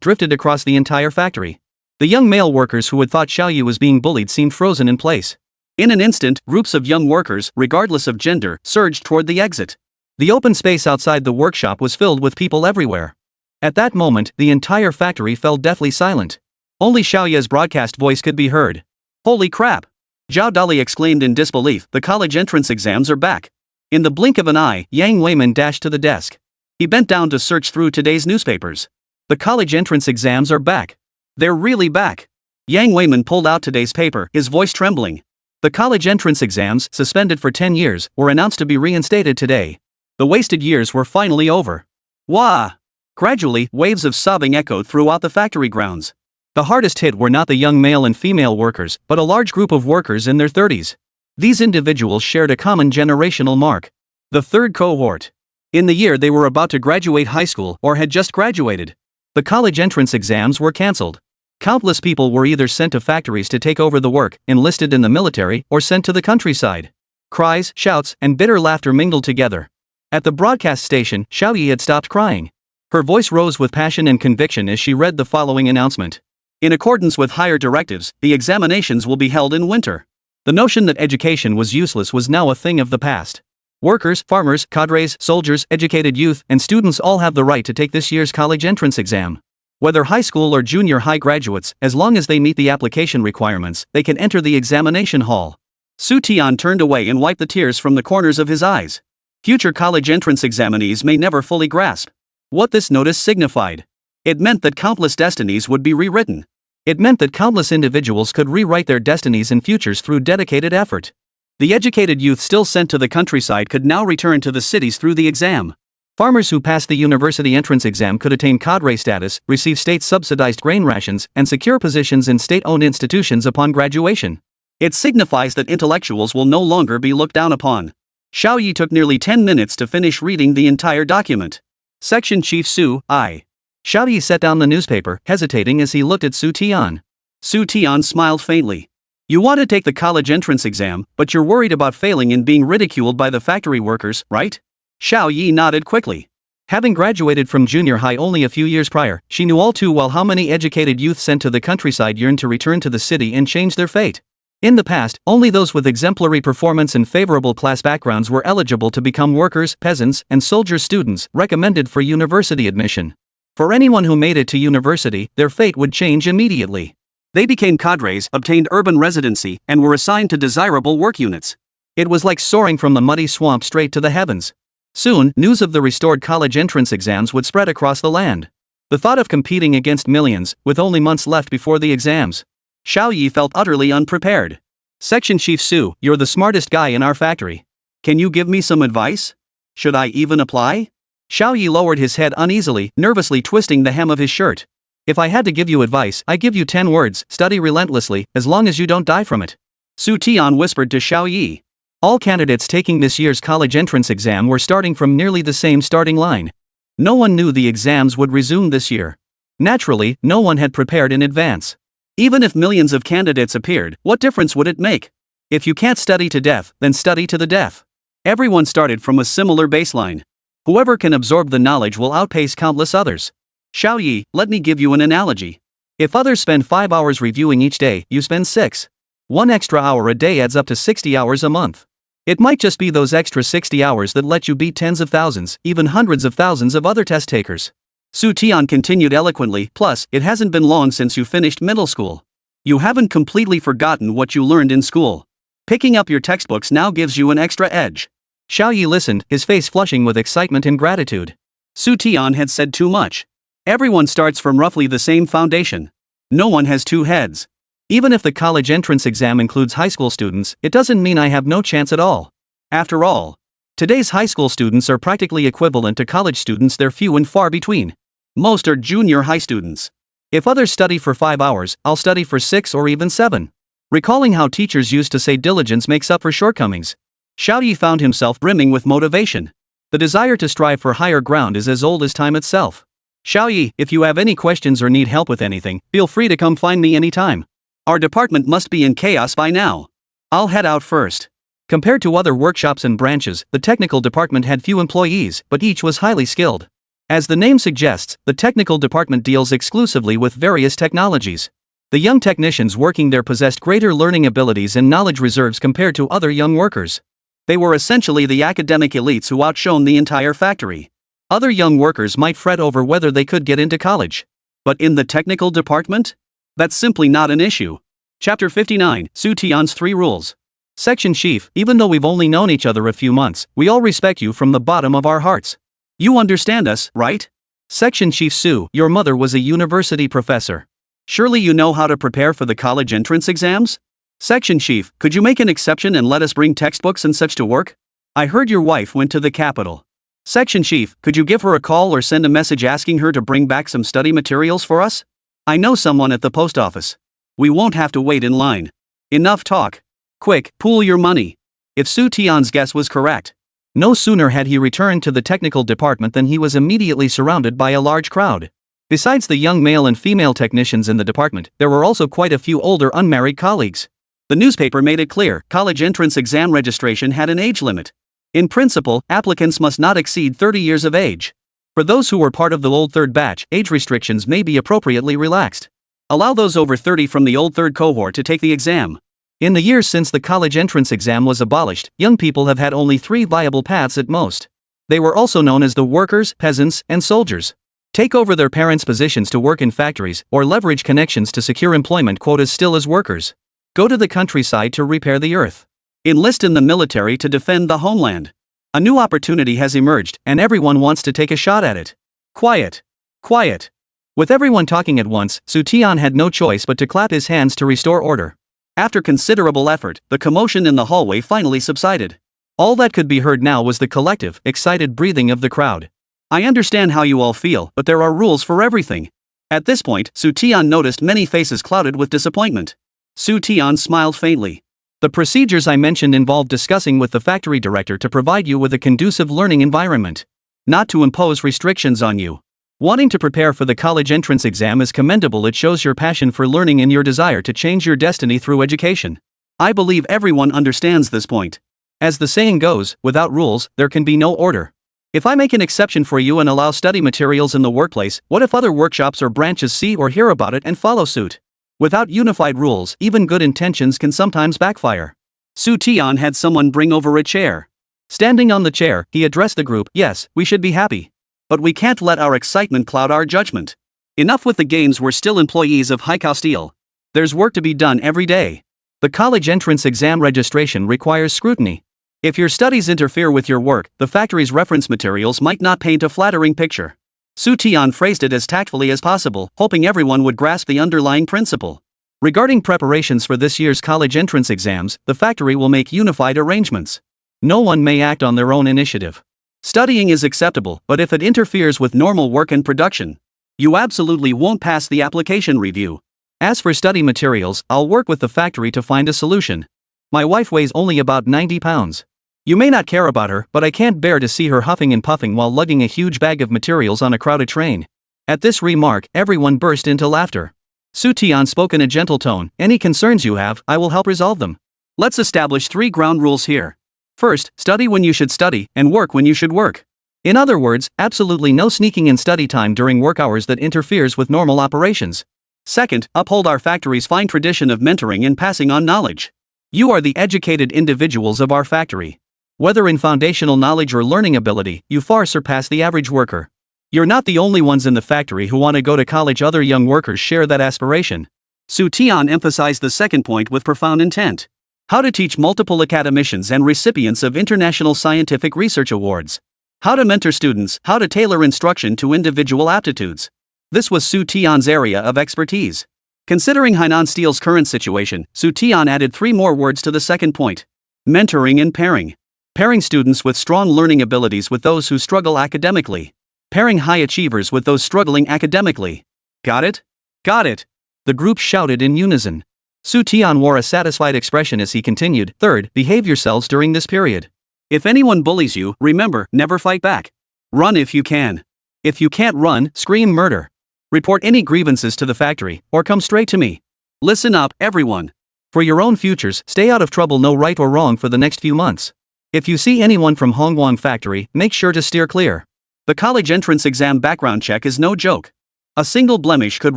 drifted across the entire factory. The young male workers who had thought Xiao Yi was being bullied seemed frozen in place. In an instant, groups of young workers, regardless of gender, surged toward the exit. The open space outside the workshop was filled with people everywhere. At that moment, the entire factory fell deathly silent. Only Xiao Ye's broadcast voice could be heard. "Holy crap!" Zhao Dali exclaimed in disbelief. "The college entrance exams are back." In the blink of an eye, Yang Weiman dashed to the desk. He bent down to search through today's newspapers. "The college entrance exams are back. They're really back." Yang Weiman pulled out today's paper, his voice trembling. The college entrance exams, suspended for 10 years, were announced to be reinstated today. The wasted years were finally over. Wah! Gradually, waves of sobbing echoed throughout the factory grounds. The hardest hit were not the young male and female workers, but a large group of workers in their 30s. These individuals shared a common generational mark. The third cohort. In the year they were about to graduate high school or had just graduated. The college entrance exams were cancelled. Countless people were either sent to factories to take over the work, enlisted in the military, or sent to the countryside. Cries, shouts, and bitter laughter mingled together. At the broadcast station, Xiao Yi had stopped crying. Her voice rose with passion and conviction as she read the following announcement. In accordance with higher directives, the examinations will be held in winter. The notion that education was useless was now a thing of the past. Workers, farmers, cadres, soldiers, educated youth, and students all have the right to take this year's college entrance exam. Whether high school or junior high graduates, as long as they meet the application requirements, they can enter the examination hall. Xu Tian turned away and wiped the tears from the corners of his eyes. Future college entrance examinees may never fully grasp what this notice signified. It meant that countless destinies would be rewritten. It meant that countless individuals could rewrite their destinies and futures through dedicated effort. The educated youth still sent to the countryside could now return to the cities through the exam. Farmers who passed the university entrance exam could attain cadre status, receive state-subsidized grain rations, and secure positions in state-owned institutions upon graduation. It signifies that intellectuals will no longer be looked down upon. Xiao Yi took nearly 10 minutes to finish reading the entire document. Section Chief Su, I. Xiao Yi set down the newspaper, hesitating as he looked at Xu Tian. Xu Tian smiled faintly. You want to take the college entrance exam, but you're worried about failing and being ridiculed by the factory workers, right? Xiao Yi nodded quickly. Having graduated from junior high only a few years prior, she knew all too well how many educated youth sent to the countryside yearned to return to the city and change their fate. In the past, only those with exemplary performance and favorable class backgrounds were eligible to become workers, peasants, and soldier students recommended for university admission. For anyone who made it to university, their fate would change immediately. They became cadres, obtained urban residency, and were assigned to desirable work units. It was like soaring from the muddy swamp straight to the heavens. Soon, news of the restored college entrance exams would spread across the land. The thought of competing against millions, with only months left before the exams. Xiao Yi felt utterly unprepared. Section Chief Su, you're the smartest guy in our factory. Can you give me some advice? Should I even apply? Xiao Yi lowered his head uneasily, nervously twisting the hem of his shirt. If I had to give you advice, I give you 10 words: study relentlessly, as long as you don't die from it. Xu Tian whispered to Xiao Yi. All candidates taking this year's college entrance exam were starting from nearly the same starting line. No one knew the exams would resume this year. Naturally, no one had prepared in advance. Even if millions of candidates appeared, what difference would it make? If you can't study to death, then study to the death. Everyone started from a similar baseline. Whoever can absorb the knowledge will outpace countless others. Xiao Yi, let me give you an analogy. If others spend 5 hours reviewing each day, you spend 6. 1 extra hour a day adds up to 60 hours a month. It might just be those extra 60 hours that let you beat tens of thousands, even hundreds of thousands of other test takers. Xu Tian continued eloquently, plus, it hasn't been long since you finished middle school. You haven't completely forgotten what you learned in school. Picking up your textbooks now gives you an extra edge. Xiao Yi listened, his face flushing with excitement and gratitude. Xu Tian had said too much. Everyone starts from roughly the same foundation. No one has two heads. Even if the college entrance exam includes high school students, it doesn't mean I have no chance at all. After all, today's high school students are practically equivalent to college students. They're few and far between. Most are junior high students. If others study for 5 hours, I'll study for 6 or even 7. Recalling how teachers used to say diligence makes up for shortcomings, Xiao Yi found himself brimming with motivation. The desire to strive for higher ground is as old as time itself. Xiao Yi, if you have any questions or need help with anything, feel free to come find me anytime. Our department must be in chaos by now. I'll head out first. Compared to other workshops and branches, the technical department had few employees, but each was highly skilled. As the name suggests, the technical department deals exclusively with various technologies. The young technicians working there possessed greater learning abilities and knowledge reserves compared to other young workers. They were essentially the academic elites who outshone the entire factory. Other young workers might fret over whether they could get into college. But in the technical department? That's simply not an issue. Chapter 59, Xu Tian's 3 Rules. Section Chief, even though we've only known each other a few months, we all respect you from the bottom of our hearts. You understand us, right? Section Chief Su, your mother was a university professor. Surely you know how to prepare for the college entrance exams? Section Chief, could you make an exception and let us bring textbooks and such to work? I heard your wife went to the capital. Section Chief, could you give her a call or send a message asking her to bring back some study materials for us? I know someone at the post office. We won't have to wait in line. Enough talk. Quick, pool your money. If Xu Tian's guess was correct. No sooner had he returned to the technical department than he was immediately surrounded by a large crowd. Besides the young male and female technicians in the department, there were also quite a few older unmarried colleagues. The newspaper made it clear, college entrance exam registration had an age limit. In principle, applicants must not exceed 30 years of age. For those who were part of the old third batch, age restrictions may be appropriately relaxed. Allow those over 30 from the old third cohort to take the exam. In the years since the college entrance exam was abolished, young people have had only 3 viable paths at most. They were also known as the workers, peasants, and soldiers. Take over their parents' positions to work in factories, or leverage connections to secure employment quotas still as workers. Go to the countryside to repair the earth. Enlist in the military to defend the homeland. A new opportunity has emerged, and everyone wants to take a shot at it. Quiet. Quiet. With everyone talking at once, Xu Tian had no choice but to clap his hands to restore order. After considerable effort, the commotion in the hallway finally subsided. All that could be heard now was the collective, excited breathing of the crowd. I understand how you all feel, but there are rules for everything. At this point, Xu Tian noticed many faces clouded with disappointment. Xu Tian smiled faintly. The procedures I mentioned involve discussing with the factory director to provide you with a conducive learning environment. Not to impose restrictions on you. Wanting to prepare for the college entrance exam is commendable. It shows your passion for learning and your desire to change your destiny through education. I believe everyone understands this point. As the saying goes, without rules, there can be no order. If I make an exception for you and allow study materials in the workplace, what if other workshops or branches see or hear about it and follow suit? Without unified rules, even good intentions can sometimes backfire. Xu Tian had someone bring over a chair. Standing on the chair, he addressed the group. Yes, we should be happy. But we can't let our excitement cloud our judgment. Enough with the games, we're still employees of Haizhou Steel. There's work to be done every day. The college entrance exam registration requires scrutiny. If your studies interfere with your work, the factory's reference materials might not paint a flattering picture. Xu Tian phrased it as tactfully as possible, hoping everyone would grasp the underlying principle. Regarding preparations for this year's college entrance exams, the factory will make unified arrangements. No one may act on their own initiative. Studying is acceptable, but if it interferes with normal work and production, you absolutely won't pass the application review. As for study materials, I'll work with the factory to find a solution. My wife weighs only about 90 pounds. You may not care about her, but I can't bear to see her huffing and puffing while lugging a huge bag of materials on a crowded train. At this remark, everyone burst into laughter. Xu Tian spoke in a gentle tone. Any concerns you have, I will help resolve them. Let's establish 3 ground rules here. First, study when you should study, and work when you should work. In other words, absolutely no sneaking in study time during work hours that interferes with normal operations. Second, uphold our factory's fine tradition of mentoring and passing on knowledge. You are the educated individuals of our factory. Whether in foundational knowledge or learning ability, you far surpass the average worker. You're not the only ones in the factory who want to go to college. Other young workers share that aspiration. Xu Tian emphasized the second point with profound intent. How to teach multiple academicians and recipients of international scientific research awards. How to mentor students, how to tailor instruction to individual aptitudes. This was Xu Tian's area of expertise. Considering Hainan Steel's current situation, Xu Tian added 3 more words to the second point. Mentoring and pairing. Pairing students with strong learning abilities with those who struggle academically. Pairing high achievers with those struggling academically. Got it? Got it! The group shouted in unison. Xu Tian wore a satisfied expression as he continued. Third, behave yourselves during this period. If anyone bullies you, remember, never fight back. Run if you can. If you can't run, scream murder. Report any grievances to the factory, or come straight to me. Listen up, everyone. For your own futures, stay out of trouble. No right or wrong for the next few months. If you see anyone from Hongguang factory, make sure to steer clear. The college entrance exam background check is no joke. A single blemish could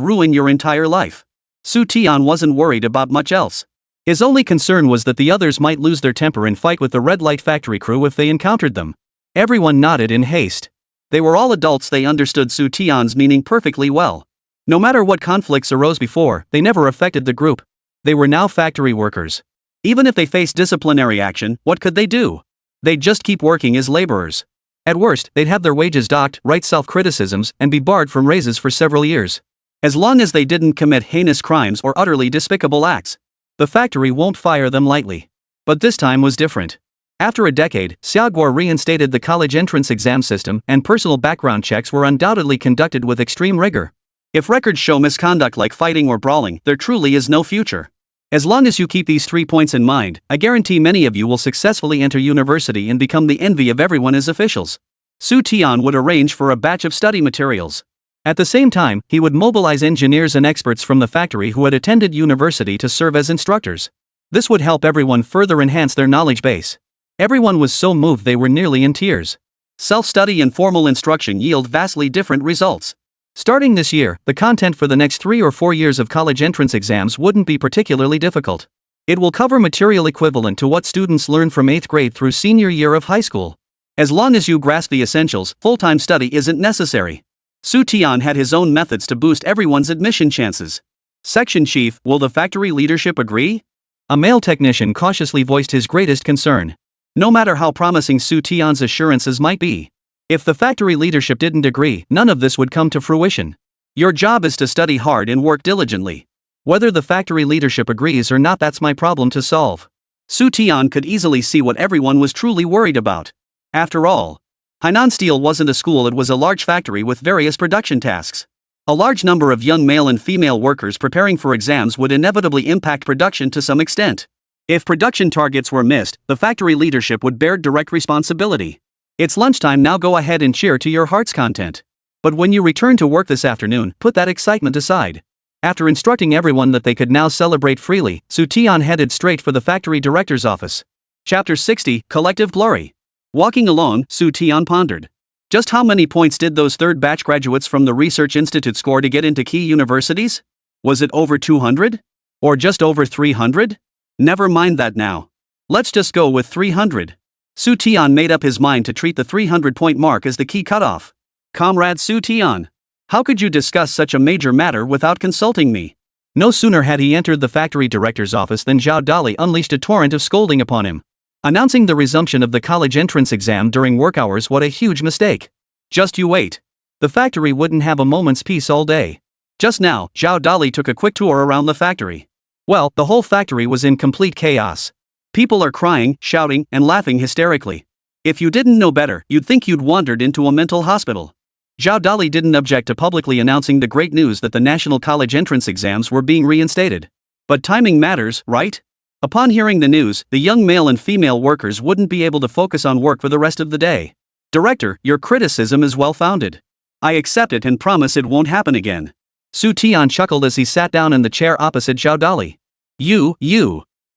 ruin your entire life. Xu Tian wasn't worried about much else. His only concern was that the others might lose their temper and fight with the red light factory crew if they encountered them. Everyone nodded in haste. They were all adults. They understood Xu Tian's meaning perfectly well. No matter what conflicts arose before, they never affected the group. They were now factory workers. Even if they faced disciplinary action, what could they do? They'd just keep working as laborers. At worst, they'd have their wages docked, write self-criticisms, and be barred from raises for several years. As long as they didn't commit heinous crimes or utterly despicable acts, the factory won't fire them lightly. But this time was different. After a decade, Xiaoguo reinstated the college entrance exam system, and personal background checks were undoubtedly conducted with extreme rigor. If records show misconduct like fighting or brawling, there truly is no future. As long as you keep these 3 points in mind, I guarantee many of you will successfully enter university and become the envy of everyone as officials. Xu Tian would arrange for a batch of study materials. At the same time, he would mobilize engineers and experts from the factory who had attended university to serve as instructors. This would help everyone further enhance their knowledge base. Everyone was so moved they were nearly in tears. Self-study and formal instruction yield vastly different results. Starting this year, the content for the next 3 or 4 years of college entrance exams wouldn't be particularly difficult. It will cover material equivalent to what students learn from 8th grade through senior year of high school. As long as you grasp the essentials, full-time study isn't necessary. Xu Tian had his own methods to boost everyone's admission chances. Section Chief, will the factory leadership agree? A male technician cautiously voiced his greatest concern. No matter how promising Xu Tian's assurances might be, if the factory leadership didn't agree, none of this would come to fruition. Your job is to study hard and work diligently. Whether the factory leadership agrees or not, that's my problem to solve. Xu Tian could easily see what everyone was truly worried about. After all, Hainan Steel wasn't a school, it was a large factory with various production tasks. A large number of young male and female workers preparing for exams would inevitably impact production to some extent. If production targets were missed, the factory leadership would bear direct responsibility. It's lunchtime now, go ahead and cheer to your heart's content. But when you return to work this afternoon, put that excitement aside. After instructing everyone that they could now celebrate freely, Xu Tian headed straight for the factory director's office. Chapter 60, Collective Glory. Walking alone, Xu Tian pondered. Just how many points did those third batch graduates from the Research Institute score to get into key universities? Was it over 200? Or just over 300? Never mind that now. Let's just go with 300. Xu Tian made up his mind to treat the 300-point mark as the key cutoff. Comrade Xu Tian. How could you discuss such a major matter without consulting me? No sooner had he entered the factory director's office than Zhao Dali unleashed a torrent of scolding upon him, announcing the resumption of the college entrance exam during work hours. What a huge mistake. Just you wait. The factory wouldn't have a moment's peace all day. Just now, Zhao Dali took a quick tour around the factory. Well, the whole factory was in complete chaos. People are crying, shouting, and laughing hysterically. If you didn't know better, you'd think you'd wandered into a mental hospital. Zhao Dali didn't object to publicly announcing the great news that the national college entrance exams were being reinstated. But timing matters, right? Upon hearing the news, the young male and female workers wouldn't be able to focus on work for the rest of the day. Director, your criticism is well-founded. I accept it and promise it won't happen again. Xu Tian chuckled as he sat down in the chair opposite Zhao Dali. You.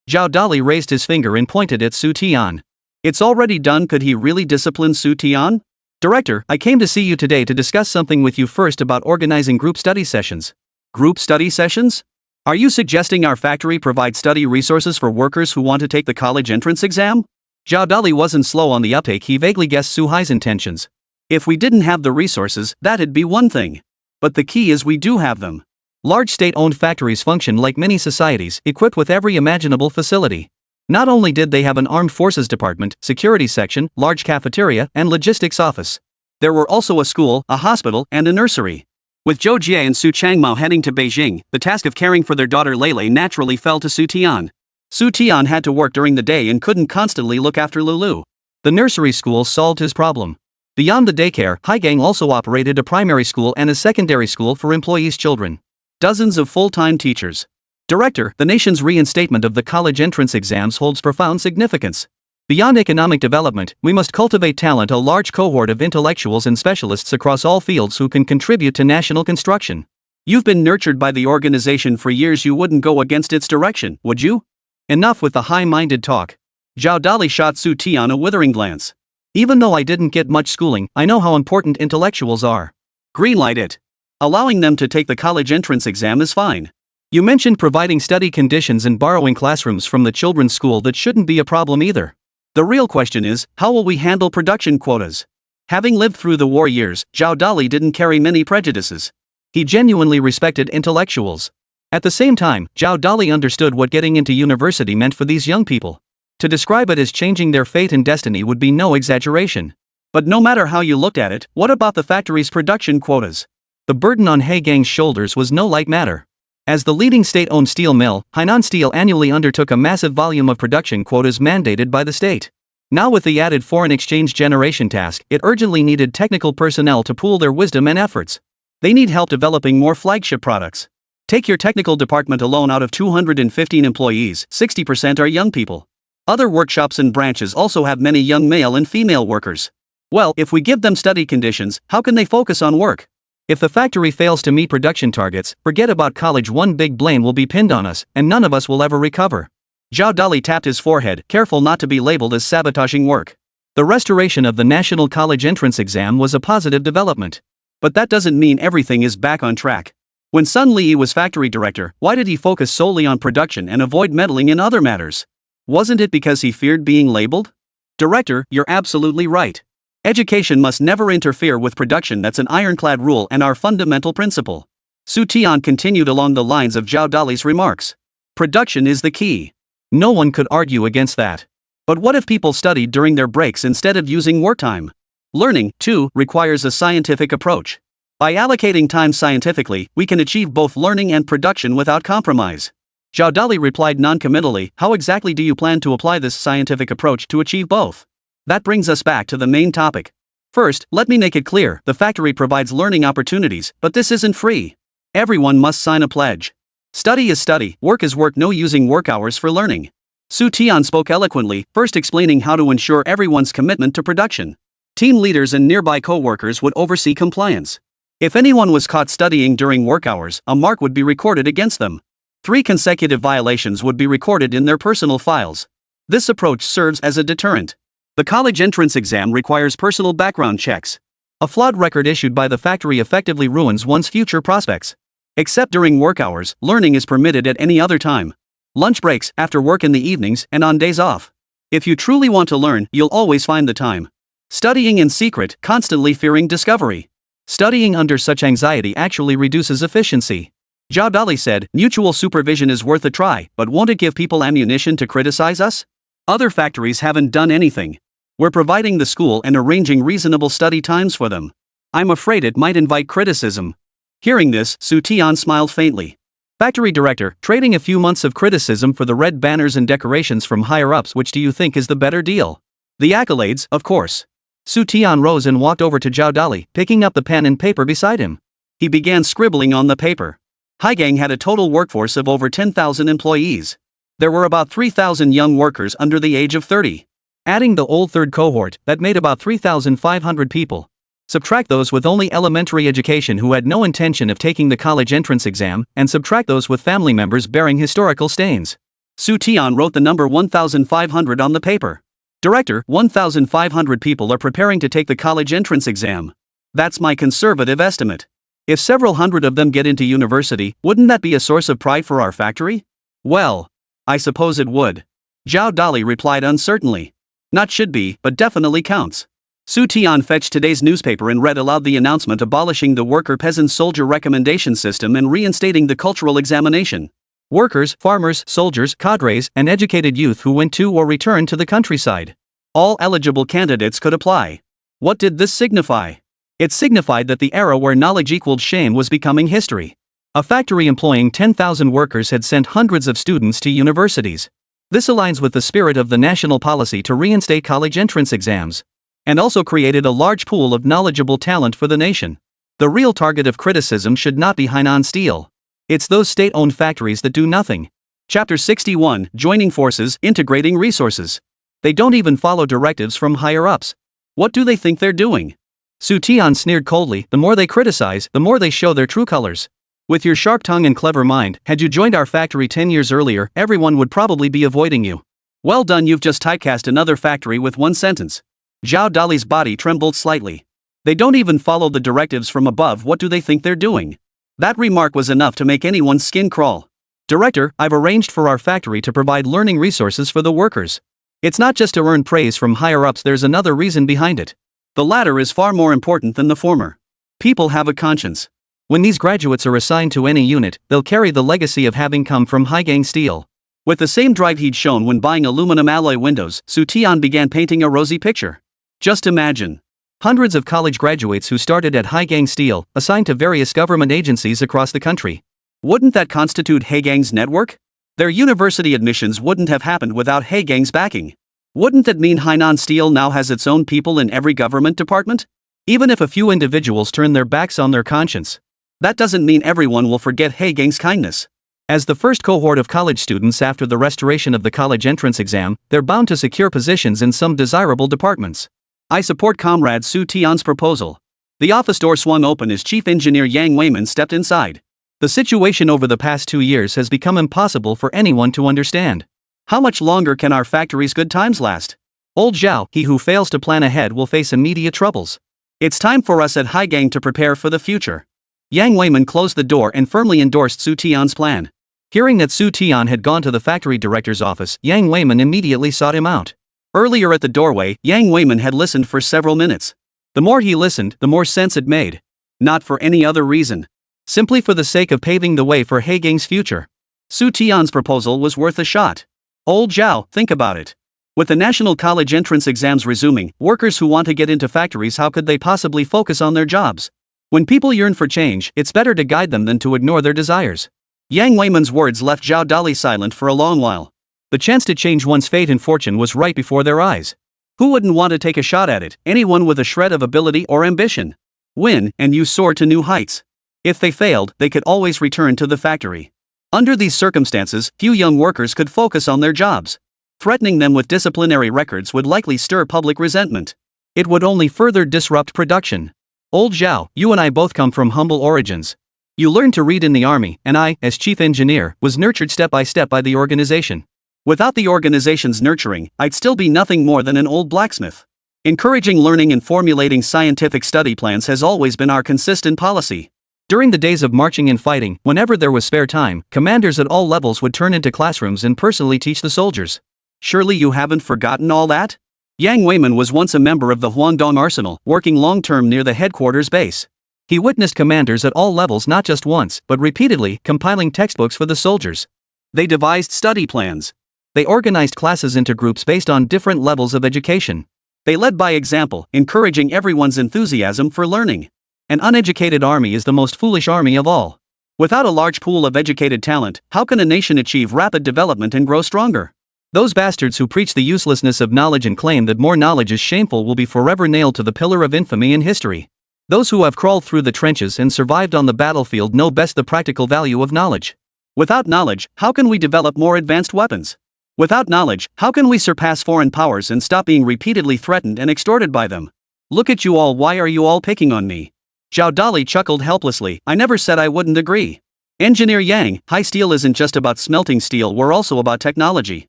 Zhao Dali raised his finger and pointed at Xu Tian. It's already done. Could he really discipline Xu Tian? Director, I came to see you today to discuss something with you. First, about organizing group study sessions. Group study sessions? Are you suggesting our factory provide study resources for workers who want to take the college entrance exam? Zhao Dali wasn't slow on the uptake. He vaguely guessed Su Hai's intentions. If we didn't have the resources, that'd be one thing. But the key is we do have them. Large state-owned factories function like mini societies, equipped with every imaginable facility. Not only did they have an armed forces department, security section, large cafeteria, and logistics office. There were also a school, a hospital, and a nursery. With Zhou Jie and Su Changmao heading to Beijing, the task of caring for their daughter Lele naturally fell to Xu Tian. Xu Tian had to work during the day and couldn't constantly look after Lulu. The nursery school solved his problem. Beyond the daycare, Haizhou also operated a primary school and a secondary school for employees' children. Dozens of full-time teachers. Director, the nation's reinstatement of the college entrance exams holds profound significance. Beyond economic development, we must cultivate talent, a large cohort of intellectuals and specialists across all fields who can contribute to national construction. You've been nurtured by the organization for years. You wouldn't go against its direction, would you? Enough with the high-minded talk. Zhao Dali shot Xu Tian a withering glance. Even though I didn't get much schooling, I know how important intellectuals are. Greenlight it. Allowing them to take the college entrance exam is fine. You mentioned providing study conditions and borrowing classrooms from the children's school. That shouldn't be a problem either. The real question is, how will we handle production quotas? Having lived through the war years, Zhao Dali didn't carry many prejudices. He genuinely respected intellectuals. At the same time, Zhao Dali understood what getting into university meant for these young people. To describe it as changing their fate and destiny would be no exaggeration. But no matter how you looked at it, what about the factory's production quotas? The burden on Haizhou's shoulders was no light matter. As the leading state-owned steel mill, Hainan Steel annually undertook a massive volume of production quotas mandated by the state. Now with the added foreign exchange generation task, it urgently needed technical personnel to pool their wisdom and efforts. They need help developing more flagship products. Take your technical department alone. Out of 215 employees, 60% are young people. Other workshops and branches also have many young male and female workers. Well, if we give them study conditions, how can they focus on work? If the factory fails to meet production targets, forget about college. One big blame will be pinned on us, and none of us will ever recover. Zhao Dali tapped his forehead, careful not to be labeled as sabotaging work. The restoration of the national college entrance exam was a positive development. But that doesn't mean everything is back on track. When Sun Li was factory director, why did he focus solely on production and avoid meddling in other matters? Wasn't it because he feared being labeled? Director, you're absolutely right. Education must never interfere with production. That's an ironclad rule and our fundamental principle. Xu Tian continued along the lines of Zhao Dali's remarks. Production is the key. No one could argue against that. But what if people studied during their breaks instead of using work time? Learning, too, requires a scientific approach. By allocating time scientifically, we can achieve both learning and production without compromise. Zhao Dali replied non-committally, how exactly do you plan to apply this scientific approach to achieve both? That brings us back to the main topic. First, let me make it clear, the factory provides learning opportunities, but this isn't free. Everyone must sign a pledge. Study is study, work is work. No using work hours for learning. Xu Tian spoke eloquently, first explaining how to ensure everyone's commitment to production. Team leaders and nearby co-workers would oversee compliance. If anyone was caught studying during work hours, a mark would be recorded against them. 3 consecutive violations would be recorded in their personal files. This approach serves as a deterrent. The college entrance exam requires personal background checks. A flawed record issued by the factory effectively ruins one's future prospects. Except during work hours, learning is permitted at any other time. Lunch breaks, after work in the evenings, and on days off. If you truly want to learn, you'll always find the time. Studying in secret, constantly fearing discovery. Studying under such anxiety actually reduces efficiency. Zhao Dali said, mutual supervision is worth a try, but won't it give people ammunition to criticize us? Other factories haven't done anything. We're providing the school and arranging reasonable study times for them. I'm afraid it might invite criticism. Hearing this, Xu Tian smiled faintly. Factory director, trading a few months of criticism for the red banners and decorations from higher-ups, which do you think is the better deal? The accolades, of course. Xu Tian rose and walked over to Zhao Dali, picking up the pen and paper beside him. He began scribbling on the paper. Haizhou had a total workforce of over 10,000 employees. There were about 3,000 young workers under the age of 30. Adding the old third cohort, that made about 3,500 people. Subtract those with only elementary education who had no intention of taking the college entrance exam, and subtract those with family members bearing historical stains. Xu Tian wrote the number 1,500 on the paper. Director, 1,500 people are preparing to take the college entrance exam. That's my conservative estimate. If several hundred of them get into university, wouldn't that be a source of pride for our factory? Well, I suppose it would. Zhao Dali replied uncertainly. Not should be, but definitely counts. Xu Tian fetched today's newspaper and read aloud the announcement abolishing the worker-peasant-soldier recommendation system and reinstating the cultural examination. Workers, farmers, soldiers, cadres, and educated youth who went to or returned to the countryside. All eligible candidates could apply. What did this signify? It signified that the era where knowledge equaled shame was becoming history. A factory employing 10,000 workers had sent hundreds of students to universities. This aligns with the spirit of the national policy to reinstate college entrance exams, and also created a large pool of knowledgeable talent for the nation. The real target of criticism should not be Hainan Steel. It's those state-owned factories that do nothing. Chapter 61, Joining Forces, Integrating Resources. They don't even follow directives from higher-ups. What do they think they're doing? Xu Tian sneered coldly, the more they criticize, the more they show their true colors. With your sharp tongue and clever mind, had you joined our factory 10 years earlier, everyone would probably be avoiding you. Well done, you've just typecast another factory with one sentence. Zhao Dali's body trembled slightly. They don't even follow the directives from above, what do they think they're doing? That remark was enough to make anyone's skin crawl. Director, I've arranged for our factory to provide learning resources for the workers. It's not just to earn praise from higher-ups, there's another reason behind it. The latter is far more important than the former. People have a conscience. When these graduates are assigned to any unit, they'll carry the legacy of having come from Haizhou Steel. With the same drive he'd shown when buying aluminum alloy windows, Xu Tian began painting a rosy picture. Just imagine. Hundreds of college graduates who started at Haizhou Steel, assigned to various government agencies across the country. Wouldn't that constitute Haizhou's network? Their university admissions wouldn't have happened without Haizhou's backing. Wouldn't that mean Hainan Steel now has its own people in every government department? Even if a few individuals turn their backs on their conscience, that doesn't mean everyone will forget Haizhou's kindness. As the first cohort of college students after the restoration of the college entrance exam, they're bound to secure positions in some desirable departments. I support Comrade Xu Tian's proposal. The office door swung open as Chief Engineer Yang Weiman stepped inside. The situation over the past 2 years has become impossible for anyone to understand. How much longer can our factory's good times last? Old Zhao, he who fails to plan ahead will face immediate troubles. It's time for us at Haizhou to prepare for the future. Yang Weiman closed the door and firmly endorsed Xu Tian's plan. Hearing that Xu Tian had gone to the factory director's office, Yang Weiman immediately sought him out. Earlier at the doorway, Yang Weiman had listened for several minutes. The more he listened, the more sense it made. Not for any other reason. Simply for the sake of paving the way for Haizhou's future. Xu Tian's proposal was worth a shot. Old Zhao, think about it. With the national college entrance exams resuming, workers who want to get into factories, how could they possibly focus on their jobs? When people yearn for change, it's better to guide them than to ignore their desires. Yang Weiman's words left Zhao Dali silent for a long while. The chance to change one's fate and fortune was right before their eyes. Who wouldn't want to take a shot at it? Anyone with a shred of ability or ambition. Win, and you soar to new heights. If they failed, they could always return to the factory. Under these circumstances, few young workers could focus on their jobs. Threatening them with disciplinary records would likely stir public resentment. It would only further disrupt production. Old Zhao, you and I both come from humble origins. You learned to read in the army, and I, as chief engineer, was nurtured step by step by the organization. Without the organization's nurturing, I'd still be nothing more than an old blacksmith. Encouraging learning and formulating scientific study plans has always been our consistent policy. During the days of marching and fighting, whenever there was spare time, commanders at all levels would turn into classrooms and personally teach the soldiers. Surely you haven't forgotten all that? Yang Weiman was once a member of the Huangdong Arsenal, working long-term near the headquarters base. He witnessed commanders at all levels not just once but repeatedly compiling textbooks for the soldiers. They devised study plans. They organized classes into groups based on different levels of education. They led by example, encouraging everyone's enthusiasm for learning. An uneducated army is the most foolish army of all. Without a large pool of educated talent, how can a nation achieve rapid development and grow stronger? Those bastards who preach the uselessness of knowledge and claim that more knowledge is shameful will be forever nailed to the pillar of infamy in history. Those who have crawled through the trenches and survived on the battlefield know best the practical value of knowledge. Without knowledge, how can we develop more advanced weapons? Without knowledge, how can we surpass foreign powers and stop being repeatedly threatened and extorted by them? Look at you all, why are you all picking on me? Zhao Dali chuckled helplessly, I never said I wouldn't agree. Engineer Yang, high steel isn't just about smelting steel, we're also about technology.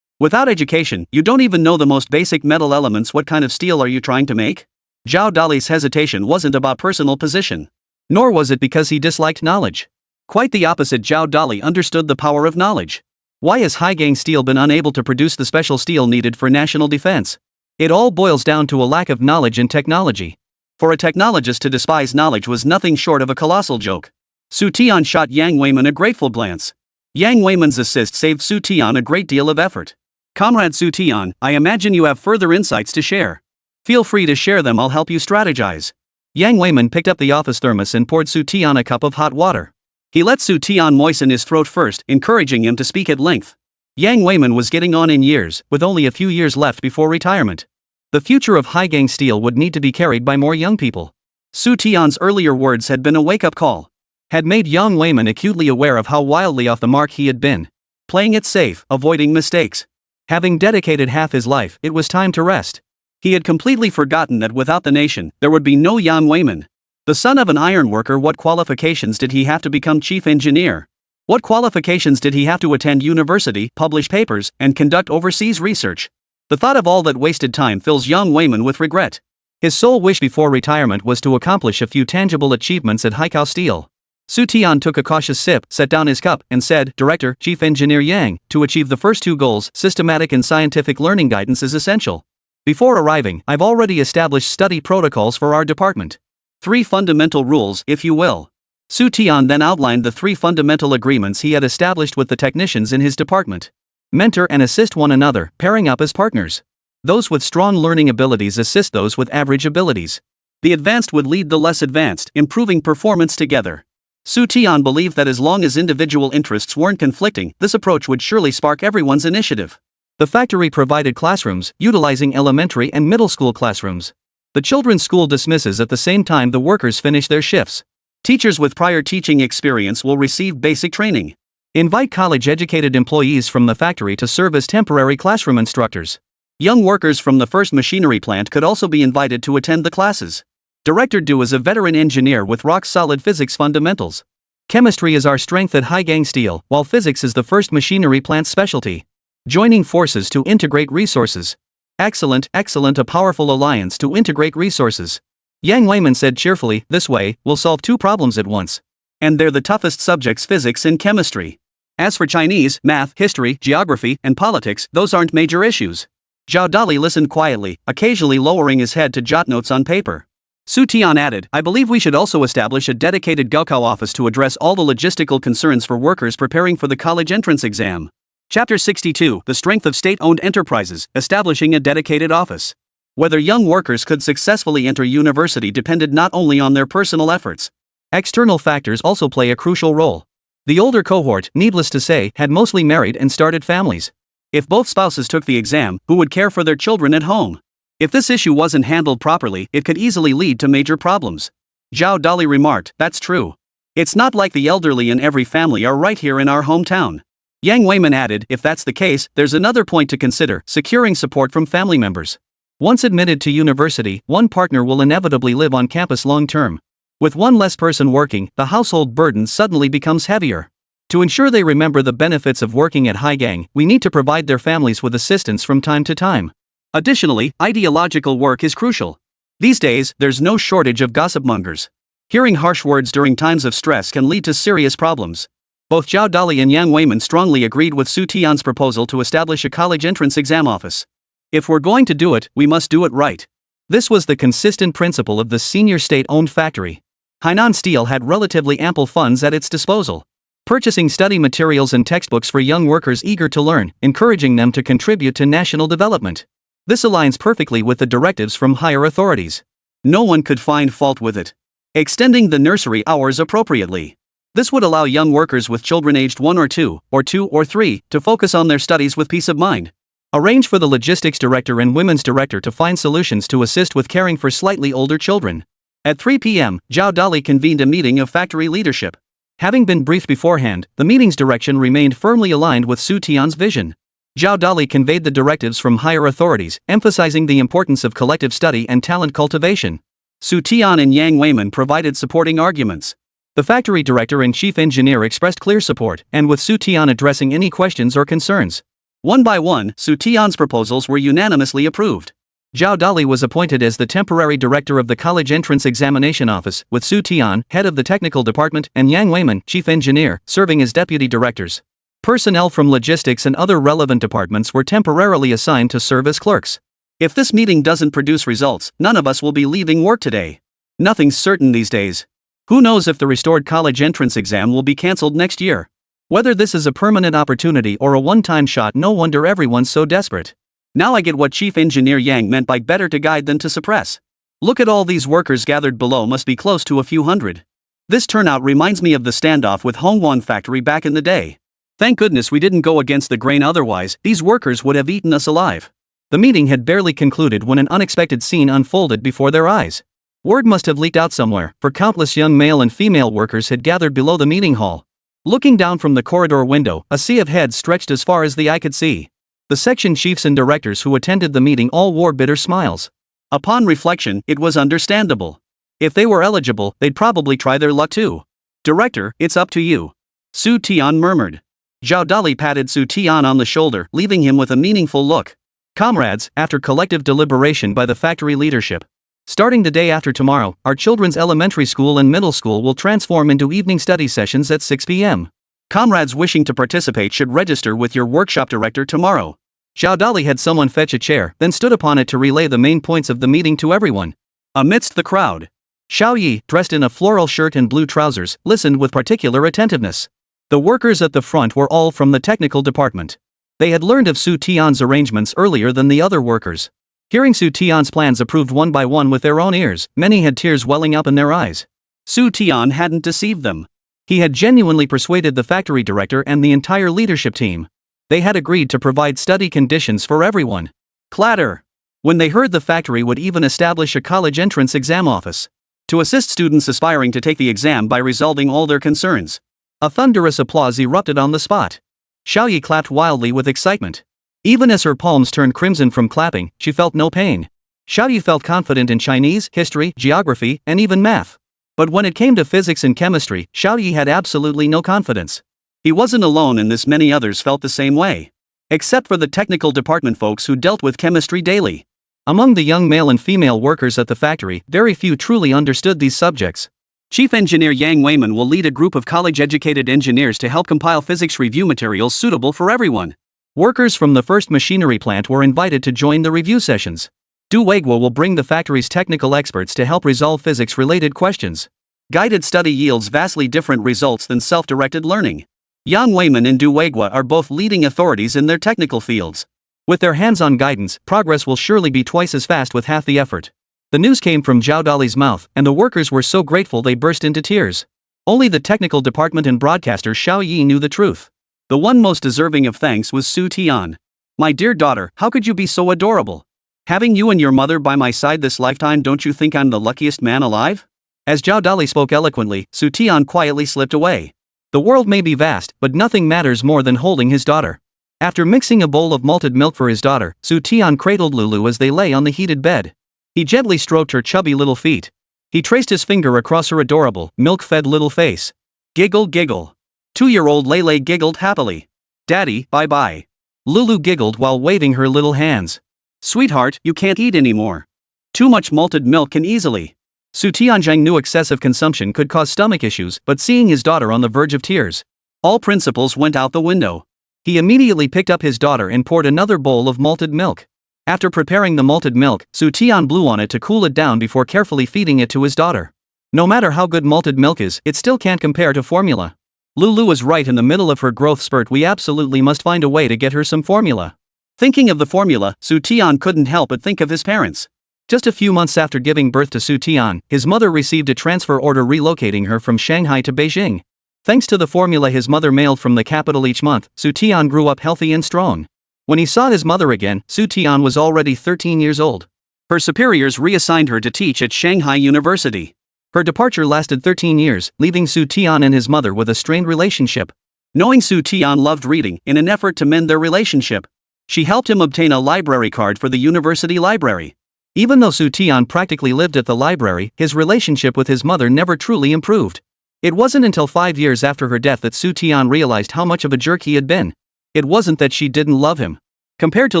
Without education, you don't even know the most basic metal elements. What kind of steel are you trying to make? Zhao Dali's hesitation wasn't about personal position. Nor was it because he disliked knowledge. Quite the opposite, Zhao Dali understood the power of knowledge. Why has Haizhou Steel been unable to produce the special steel needed for national defense? It all boils down to a lack of knowledge and technology. For a technologist to despise knowledge was nothing short of a colossal joke. Xu Tian shot Yang Weiman a grateful glance. Yang Weiman's assist saved Xu Tian a great deal of effort. Comrade Xu Tian, I imagine you have further insights to share. Feel free to share them, I'll help you strategize. Yang Weiman picked up the office thermos and poured Xu Tian a cup of hot water. He let Xu Tian moisten his throat first, encouraging him to speak at length. Yang Weiman was getting on in years, with only a few years left before retirement. The future of Haizhou Steel would need to be carried by more young people. Xu Tian's earlier words had been a wake-up call. Had made Yang Weiman acutely aware of how wildly off the mark he had been. Playing it safe, avoiding mistakes. Having dedicated half his life, it was time to rest. He had completely forgotten that without the nation, there would be no Yang Weiman. The son of an ironworker, what qualifications did he have to become chief engineer? What qualifications did he have to attend university, publish papers, and conduct overseas research? The thought of all that wasted time fills Yang Weiman with regret. His sole wish before retirement was to accomplish a few tangible achievements at Haizhou Steel. Xu Tian took a cautious sip, set down his cup, and said, Director, Chief Engineer Yang, to achieve the first two goals, systematic and scientific learning guidance is essential. Before arriving, I've already established study protocols for our department. 3 fundamental rules, if you will. Xu Tian then outlined the 3 fundamental agreements he had established with the technicians in his department. Mentor and assist one another, pairing up as partners. Those with strong learning abilities assist those with average abilities. The advanced would lead the less advanced, improving performance together. Xu Tian believed that as long as individual interests weren't conflicting, this approach would surely spark everyone's initiative. The factory provided classrooms, utilizing elementary and middle school classrooms. The children's school dismisses at the same time the workers finish their shifts. Teachers with prior teaching experience will receive basic training. Invite college-educated employees from the factory to serve as temporary classroom instructors. Young workers from the first machinery plant could also be invited to attend the classes. Director Du is a veteran engineer with rock-solid physics fundamentals. Chemistry is our strength at Haizhou Steel, while physics is the first machinery plant specialty. Joining forces to integrate resources. Excellent, excellent, a powerful alliance to integrate resources. Yang Weiman said cheerfully, this way, we'll solve 2 problems at once. And they're the toughest subjects, physics and chemistry. As for Chinese, math, history, geography, and politics, those aren't major issues. Zhao Dali listened quietly, occasionally lowering his head to jot notes on paper. Xu Tian added, I believe we should also establish a dedicated Gaokao office to address all the logistical concerns for workers preparing for the college entrance exam. Chapter 62, The Strength of State-Owned Enterprises, Establishing a Dedicated Office. Whether young workers could successfully enter university depended not only on their personal efforts. External factors also play a crucial role. The older cohort, needless to say, had mostly married and started families. If both spouses took the exam, who would care for their children at home? If this issue wasn't handled properly, it could easily lead to major problems. Zhao Dali remarked, that's true. It's not like the elderly in every family are right here in our hometown. Yang Weiman added, if that's the case, there's another point to consider, securing support from family members. Once admitted to university, one partner will inevitably live on campus long-term. With one less person working, the household burden suddenly becomes heavier. To ensure they remember the benefits of working at Haizhou, we need to provide their families with assistance from time to time. Additionally, ideological work is crucial. These days, there's no shortage of gossip mongers. Hearing harsh words during times of stress can lead to serious problems. Both Zhao Dali and Yang Weiman strongly agreed with Xu Tian's proposal to establish a college entrance exam office. If we're going to do it, we must do it right. This was the consistent principle of the senior state-owned factory. Hainan Steel had relatively ample funds at its disposal, purchasing study materials and textbooks for young workers eager to learn, encouraging them to contribute to national development. This aligns perfectly with the directives from higher authorities. No one could find fault with it. Extending the nursery hours appropriately. This would allow young workers with children aged 1 or 2 or 3 to focus on their studies with peace of mind. Arrange for the logistics director and women's director to find solutions to assist with caring for slightly older children. At 3 p.m., Zhao Dali convened a meeting of factory leadership. Having been briefed beforehand, the meeting's direction remained firmly aligned with Xu Tian's vision. Zhao Dali conveyed the directives from higher authorities, emphasizing the importance of collective study and talent cultivation. Xu Tian and Yang Weiman provided supporting arguments. The factory director and chief engineer expressed clear support, and with Xu Tian addressing any questions or concerns. One by one, Xu Tian's proposals were unanimously approved. Zhao Dali was appointed as the temporary director of the College Entrance Examination Office, with Xu Tian, head of the technical department, and Yang Weiman, chief engineer, serving as deputy directors. Personnel from logistics and other relevant departments were temporarily assigned to serve as clerks. If this meeting doesn't produce results, none of us will be leaving work today. Nothing's certain these days. Who knows if the restored college entrance exam will be cancelled next year? Whether this is a permanent opportunity or a one-time shot, no wonder everyone's so desperate. Now I get what Chief Engineer Yang meant by better to guide than to suppress. Look at all these workers gathered below, must be close to a few hundred. This turnout reminds me of the standoff with Hongwan factory back in the day. Thank goodness we didn't go against the grain, otherwise, these workers would have eaten us alive. The meeting had barely concluded when an unexpected scene unfolded before their eyes. Word must have leaked out somewhere, for countless young male and female workers had gathered below the meeting hall. Looking down from the corridor window, a sea of heads stretched as far as the eye could see. The section chiefs and directors who attended the meeting all wore bitter smiles. Upon reflection, it was understandable. If they were eligible, they'd probably try their luck too. Director, it's up to you. Xu Tian murmured. Zhao Dali patted Xu Tian on the shoulder, leaving him with a meaningful look. Comrades, after collective deliberation by the factory leadership, starting the day after tomorrow, our children's elementary school and middle school will transform into evening study sessions at 6 p.m. Comrades wishing to participate should register with your workshop director tomorrow. Zhao Dali had someone fetch a chair, then stood upon it to relay the main points of the meeting to everyone. Amidst the crowd, Xiao Yi, dressed in a floral shirt and blue trousers, listened with particular attentiveness. The workers at the front were all from the technical department. They had learned of Xu Tian's arrangements earlier than the other workers. Hearing Xu Tian's plans approved one by one with their own ears, many had tears welling up in their eyes. Xu Tian hadn't deceived them. He had genuinely persuaded the factory director and the entire leadership team. They had agreed to provide study conditions for everyone. Clatter! When they heard the factory would even establish a college entrance exam office to assist students aspiring to take the exam by resolving all their concerns. A thunderous applause erupted on the spot. Xiao Yi clapped wildly with excitement. Even as her palms turned crimson from clapping, she felt no pain. Xiao Yi felt confident in Chinese, history, geography, and even math. But when it came to physics and chemistry, Xiao Yi had absolutely no confidence. He wasn't alone in this, many others felt the same way. Except for the technical department folks who dealt with chemistry daily. Among the young male and female workers at the factory, very few truly understood these subjects. Chief Engineer Yang Weiman will lead a group of college-educated engineers to help compile physics review materials suitable for everyone. Workers from the first machinery plant were invited to join the review sessions. Du Weiguo will bring the factory's technical experts to help resolve physics-related questions. Guided study yields vastly different results than self-directed learning. Yang Weiman and Du Weiguo are both leading authorities in their technical fields. With their hands-on guidance, progress will surely be twice as fast with half the effort. The news came from Zhao Dali's mouth, and the workers were so grateful they burst into tears. Only the technical department and broadcaster Xiao Yi knew the truth. The one most deserving of thanks was Xu Tian. My dear daughter, how could you be so adorable? Having you and your mother by my side this lifetime, don't you think I'm the luckiest man alive? As Zhao Dali spoke eloquently, Xu Tian quietly slipped away. The world may be vast, but nothing matters more than holding his daughter. After mixing a bowl of malted milk for his daughter, Xu Tian cradled Lulu as they lay on the heated bed. He gently stroked her chubby little feet. He traced his finger across her adorable, milk-fed little face. Giggle, giggle. 2-year-old Lele giggled happily. Daddy, bye-bye. Lulu giggled while waving her little hands. Sweetheart, you can't eat anymore. Too much malted milk can easily. Xu Tianzhang knew excessive consumption could cause stomach issues, but seeing his daughter on the verge of tears, all principles went out the window. He immediately picked up his daughter and poured another bowl of malted milk. After preparing the malted milk, Xu Tian blew on it to cool it down before carefully feeding it to his daughter. No matter how good malted milk is, it still can't compare to formula. Lulu is right, in the middle of her growth spurt we absolutely must find a way to get her some formula. Thinking of the formula, Xu Tian couldn't help but think of his parents. Just a few months after giving birth to Xu Tian, his mother received a transfer order relocating her from Shanghai to Beijing. Thanks to the formula his mother mailed from the capital each month, Xu Tian grew up healthy and strong. When he saw his mother again, Xu Tian was already 13 years old. Her superiors reassigned her to teach at Shanghai University. Her departure lasted 13 years, leaving Xu Tian and his mother with a strained relationship. Knowing Xu Tian loved reading, in an effort to mend their relationship, she helped him obtain a library card for the university library. Even though Xu Tian practically lived at the library, his relationship with his mother never truly improved. It wasn't until 5 years after her death that Xu Tian realized how much of a jerk he had been. It wasn't that she didn't love him. Compared to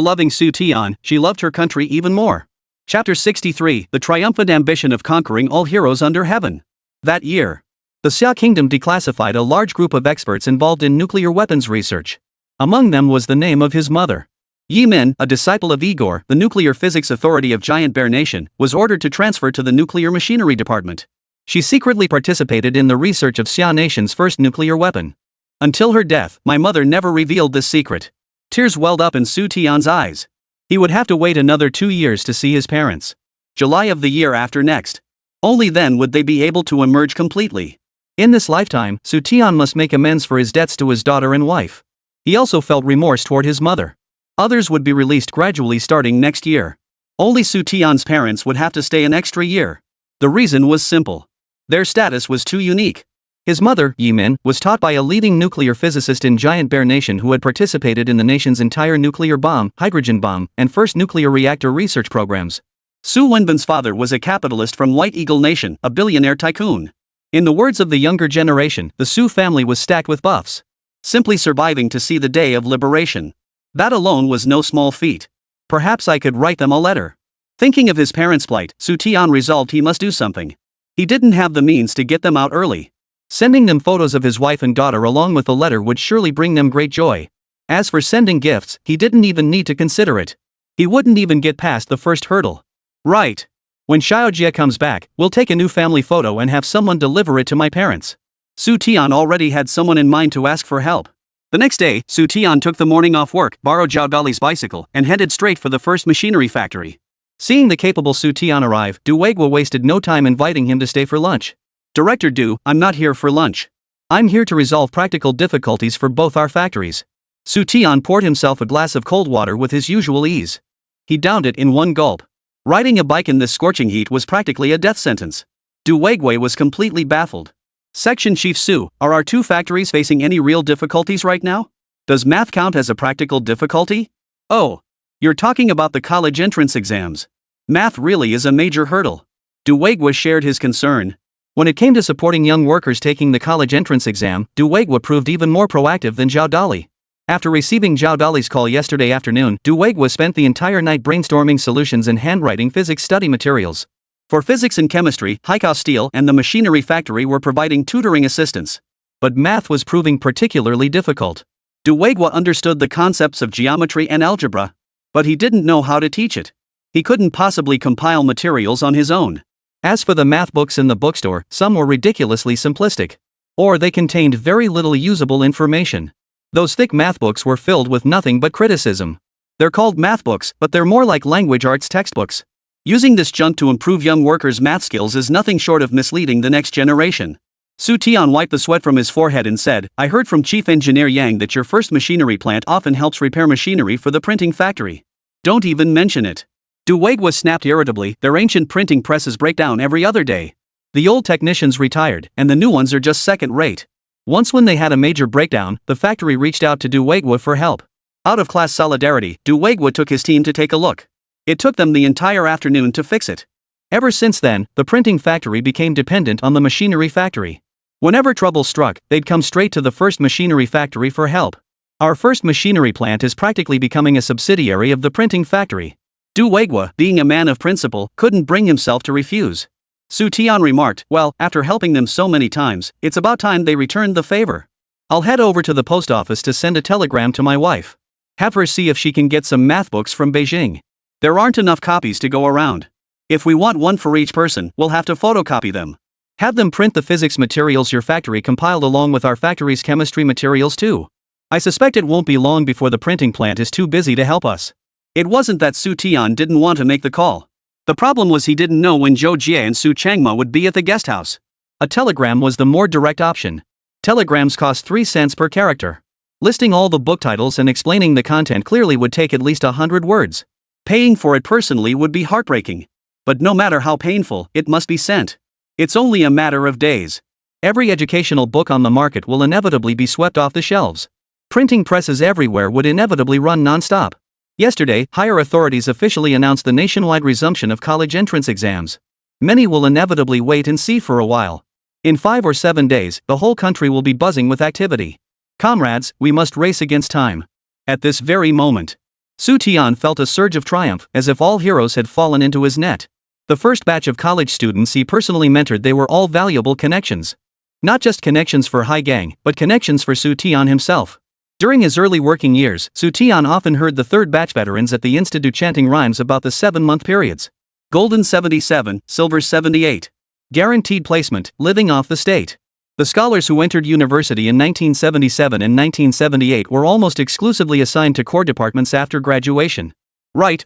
loving Xu Tian, she loved her country even more. Chapter 63, The Triumphant Ambition of Conquering All Heroes Under Heaven. That year, the Xia Kingdom declassified a large group of experts involved in nuclear weapons research. Among them was the name of his mother. Yi Min, a disciple of Igor, the nuclear physics authority of Giant Bear Nation, was ordered to transfer to the nuclear machinery department. She secretly participated in the research of Xia Nation's first nuclear weapon. Until her death, my mother never revealed this secret. Tears welled up in Xu Tian's eyes. He would have to wait another 2 years to see his parents. July of the year after next. Only then would they be able to emerge completely. In this lifetime, Xu Tian must make amends for his debts to his daughter and wife. He also felt remorse toward his mother. Others would be released gradually starting next year. Only Xu Tian's parents would have to stay an extra year. The reason was simple. Their status was too unique. His mother, Yi Min, was taught by a leading nuclear physicist in Giant Bear Nation who had participated in the nation's entire nuclear bomb, hydrogen bomb, and first nuclear reactor research programs. Su Wenbin's father was a capitalist from White Eagle Nation, a billionaire tycoon. In the words of the younger generation, the Su family was stacked with buffs, simply surviving to see the day of liberation. That alone was no small feat. Perhaps I could write them a letter. Thinking of his parents' plight, Xu Tian resolved he must do something. He didn't have the means to get them out early. Sending them photos of his wife and daughter along with the letter would surely bring them great joy. As for sending gifts, he didn't even need to consider it. He wouldn't even get past the first hurdle. Right. When Xiao Jie comes back, we'll take a new family photo and have someone deliver it to my parents. Xu Tian already had someone in mind to ask for help. The next day, Xu Tian took the morning off work, borrowed Zhao Dali's bicycle, and headed straight for the first machinery factory. Seeing the capable Xu Tian arrive, Du Weiguo wasted no time inviting him to stay for lunch. Director Du, I'm not here for lunch. I'm here to resolve practical difficulties for both our factories. Xu Tian poured himself a glass of cold water with his usual ease. He downed it in one gulp. Riding a bike in this scorching heat was practically a death sentence. Du Weiguo was completely baffled. Section Chief Su, are our two factories facing any real difficulties right now? Does math count as a practical difficulty? Oh, you're talking about the college entrance exams. Math really is a major hurdle. Du Weiguo shared his concern. When it came to supporting young workers taking the college entrance exam, Du Weiguo proved even more proactive than Zhao Dali. After receiving Zhao Dali's call yesterday afternoon, Du Weiguo spent the entire night brainstorming solutions and handwriting physics study materials. For physics and chemistry, Haizhou Steel and the machinery factory were providing tutoring assistance. But math was proving particularly difficult. Du Weiguo understood the concepts of geometry and algebra, but he didn't know how to teach it. He couldn't possibly compile materials on his own. As for the math books in the bookstore, some were ridiculously simplistic. Or they contained very little usable information. Those thick math books were filled with nothing but criticism. They're called math books, but they're more like language arts textbooks. Using this junk to improve young workers' math skills is nothing short of misleading the next generation. Xu Tian wiped the sweat from his forehead and said, I heard from Chief Engineer Yang that your first machinery plant often helps repair machinery for the printing factory. Don't even mention it. Du Weiguo snapped irritably, their ancient printing presses break down every other day. The old technicians retired, and the new ones are just second-rate. Once when they had a major breakdown, the factory reached out to Du Weiguo for help. Out of class solidarity, Du Weiguo took his team to take a look. It took them the entire afternoon to fix it. Ever since then, the printing factory became dependent on the machinery factory. Whenever trouble struck, they'd come straight to the first machinery factory for help. Our first machinery plant is practically becoming a subsidiary of the printing factory. Du Weiguo, being a man of principle, couldn't bring himself to refuse. Xu Tian remarked, well, after helping them so many times, it's about time they returned the favor. I'll head over to the post office to send a telegram to my wife. Have her see if she can get some math books from Beijing. There aren't enough copies to go around. If we want one for each person, we'll have to photocopy them. Have them print the physics materials your factory compiled along with our factory's chemistry materials too. I suspect it won't be long before the printing plant is too busy to help us. It wasn't that Xu Tian didn't want to make the call. The problem was he didn't know when Zhou Jie and Su Changmao would be at the guest house. A telegram was the more direct option. Telegrams cost 3 cents per character. Listing all the book titles and explaining the content clearly would take at least 100 words. Paying for it personally would be heartbreaking. But no matter how painful, it must be sent. It's only a matter of days. Every educational book on the market will inevitably be swept off the shelves. Printing presses everywhere would inevitably run non-stop. Yesterday, higher authorities officially announced the nationwide resumption of college entrance exams. Many will inevitably wait and see for a while. In 5 or 7 days, the whole country will be buzzing with activity. Comrades, we must race against time. At this very moment, Xu Tian felt a surge of triumph, as if all heroes had fallen into his net. The first batch of college students he personally mentored, they were all valuable connections. Not just connections for Haizhou, but connections for Xu Tian himself. During his early working years, Xu Tian often heard the third batch veterans at the institute chanting rhymes about the 7-month periods. Golden 77, silver 78. Guaranteed placement, living off the state. The scholars who entered university in 1977 and 1978 were almost exclusively assigned to core departments after graduation. Right.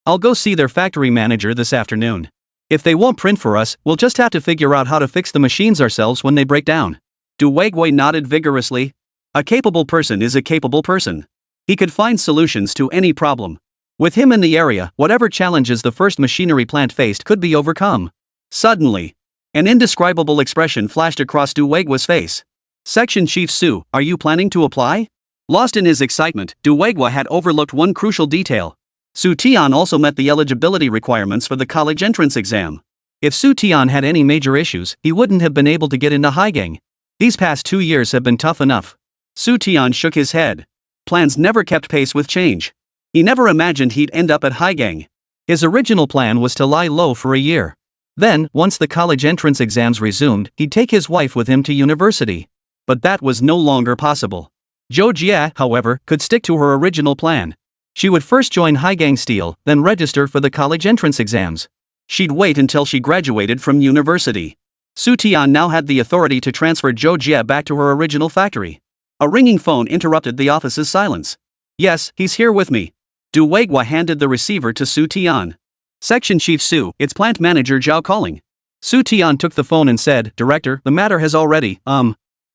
I'll go see their factory manager this afternoon. If they won't print for us, we'll just have to figure out how to fix the machines ourselves when they break down. Du Weiguo nodded vigorously. A capable person is a capable person. He could find solutions to any problem. With him in the area, whatever challenges the first machinery plant faced could be overcome. Suddenly, an indescribable expression flashed across Du Weiguo's face. Section Chief Su, are you planning to apply? Lost in his excitement, Du Weiguo had overlooked one crucial detail. Xu Tian also met the eligibility requirements for the college entrance exam. If Xu Tian had any major issues, he wouldn't have been able to get into Haizhou. These past 2 years have been tough enough. Xu Tian shook his head. Plans never kept pace with change. He never imagined he'd end up at Haizhou. His original plan was to lie low for a year. Then, once the college entrance exams resumed, he'd take his wife with him to university. But that was no longer possible. Zhou Jie, however, could stick to her original plan. She would first join Haizhou Steel, then register for the college entrance exams. She'd wait until she graduated from university. Xu Tian now had the authority to transfer Zhou Jie back to her original factory. A ringing phone interrupted the office's silence. Yes, he's here with me. Du Weiguo handed the receiver to Xu Tian. Section Chief Su, it's plant manager Zhao calling. Xu Tian took the phone and said, Director, the matter has already,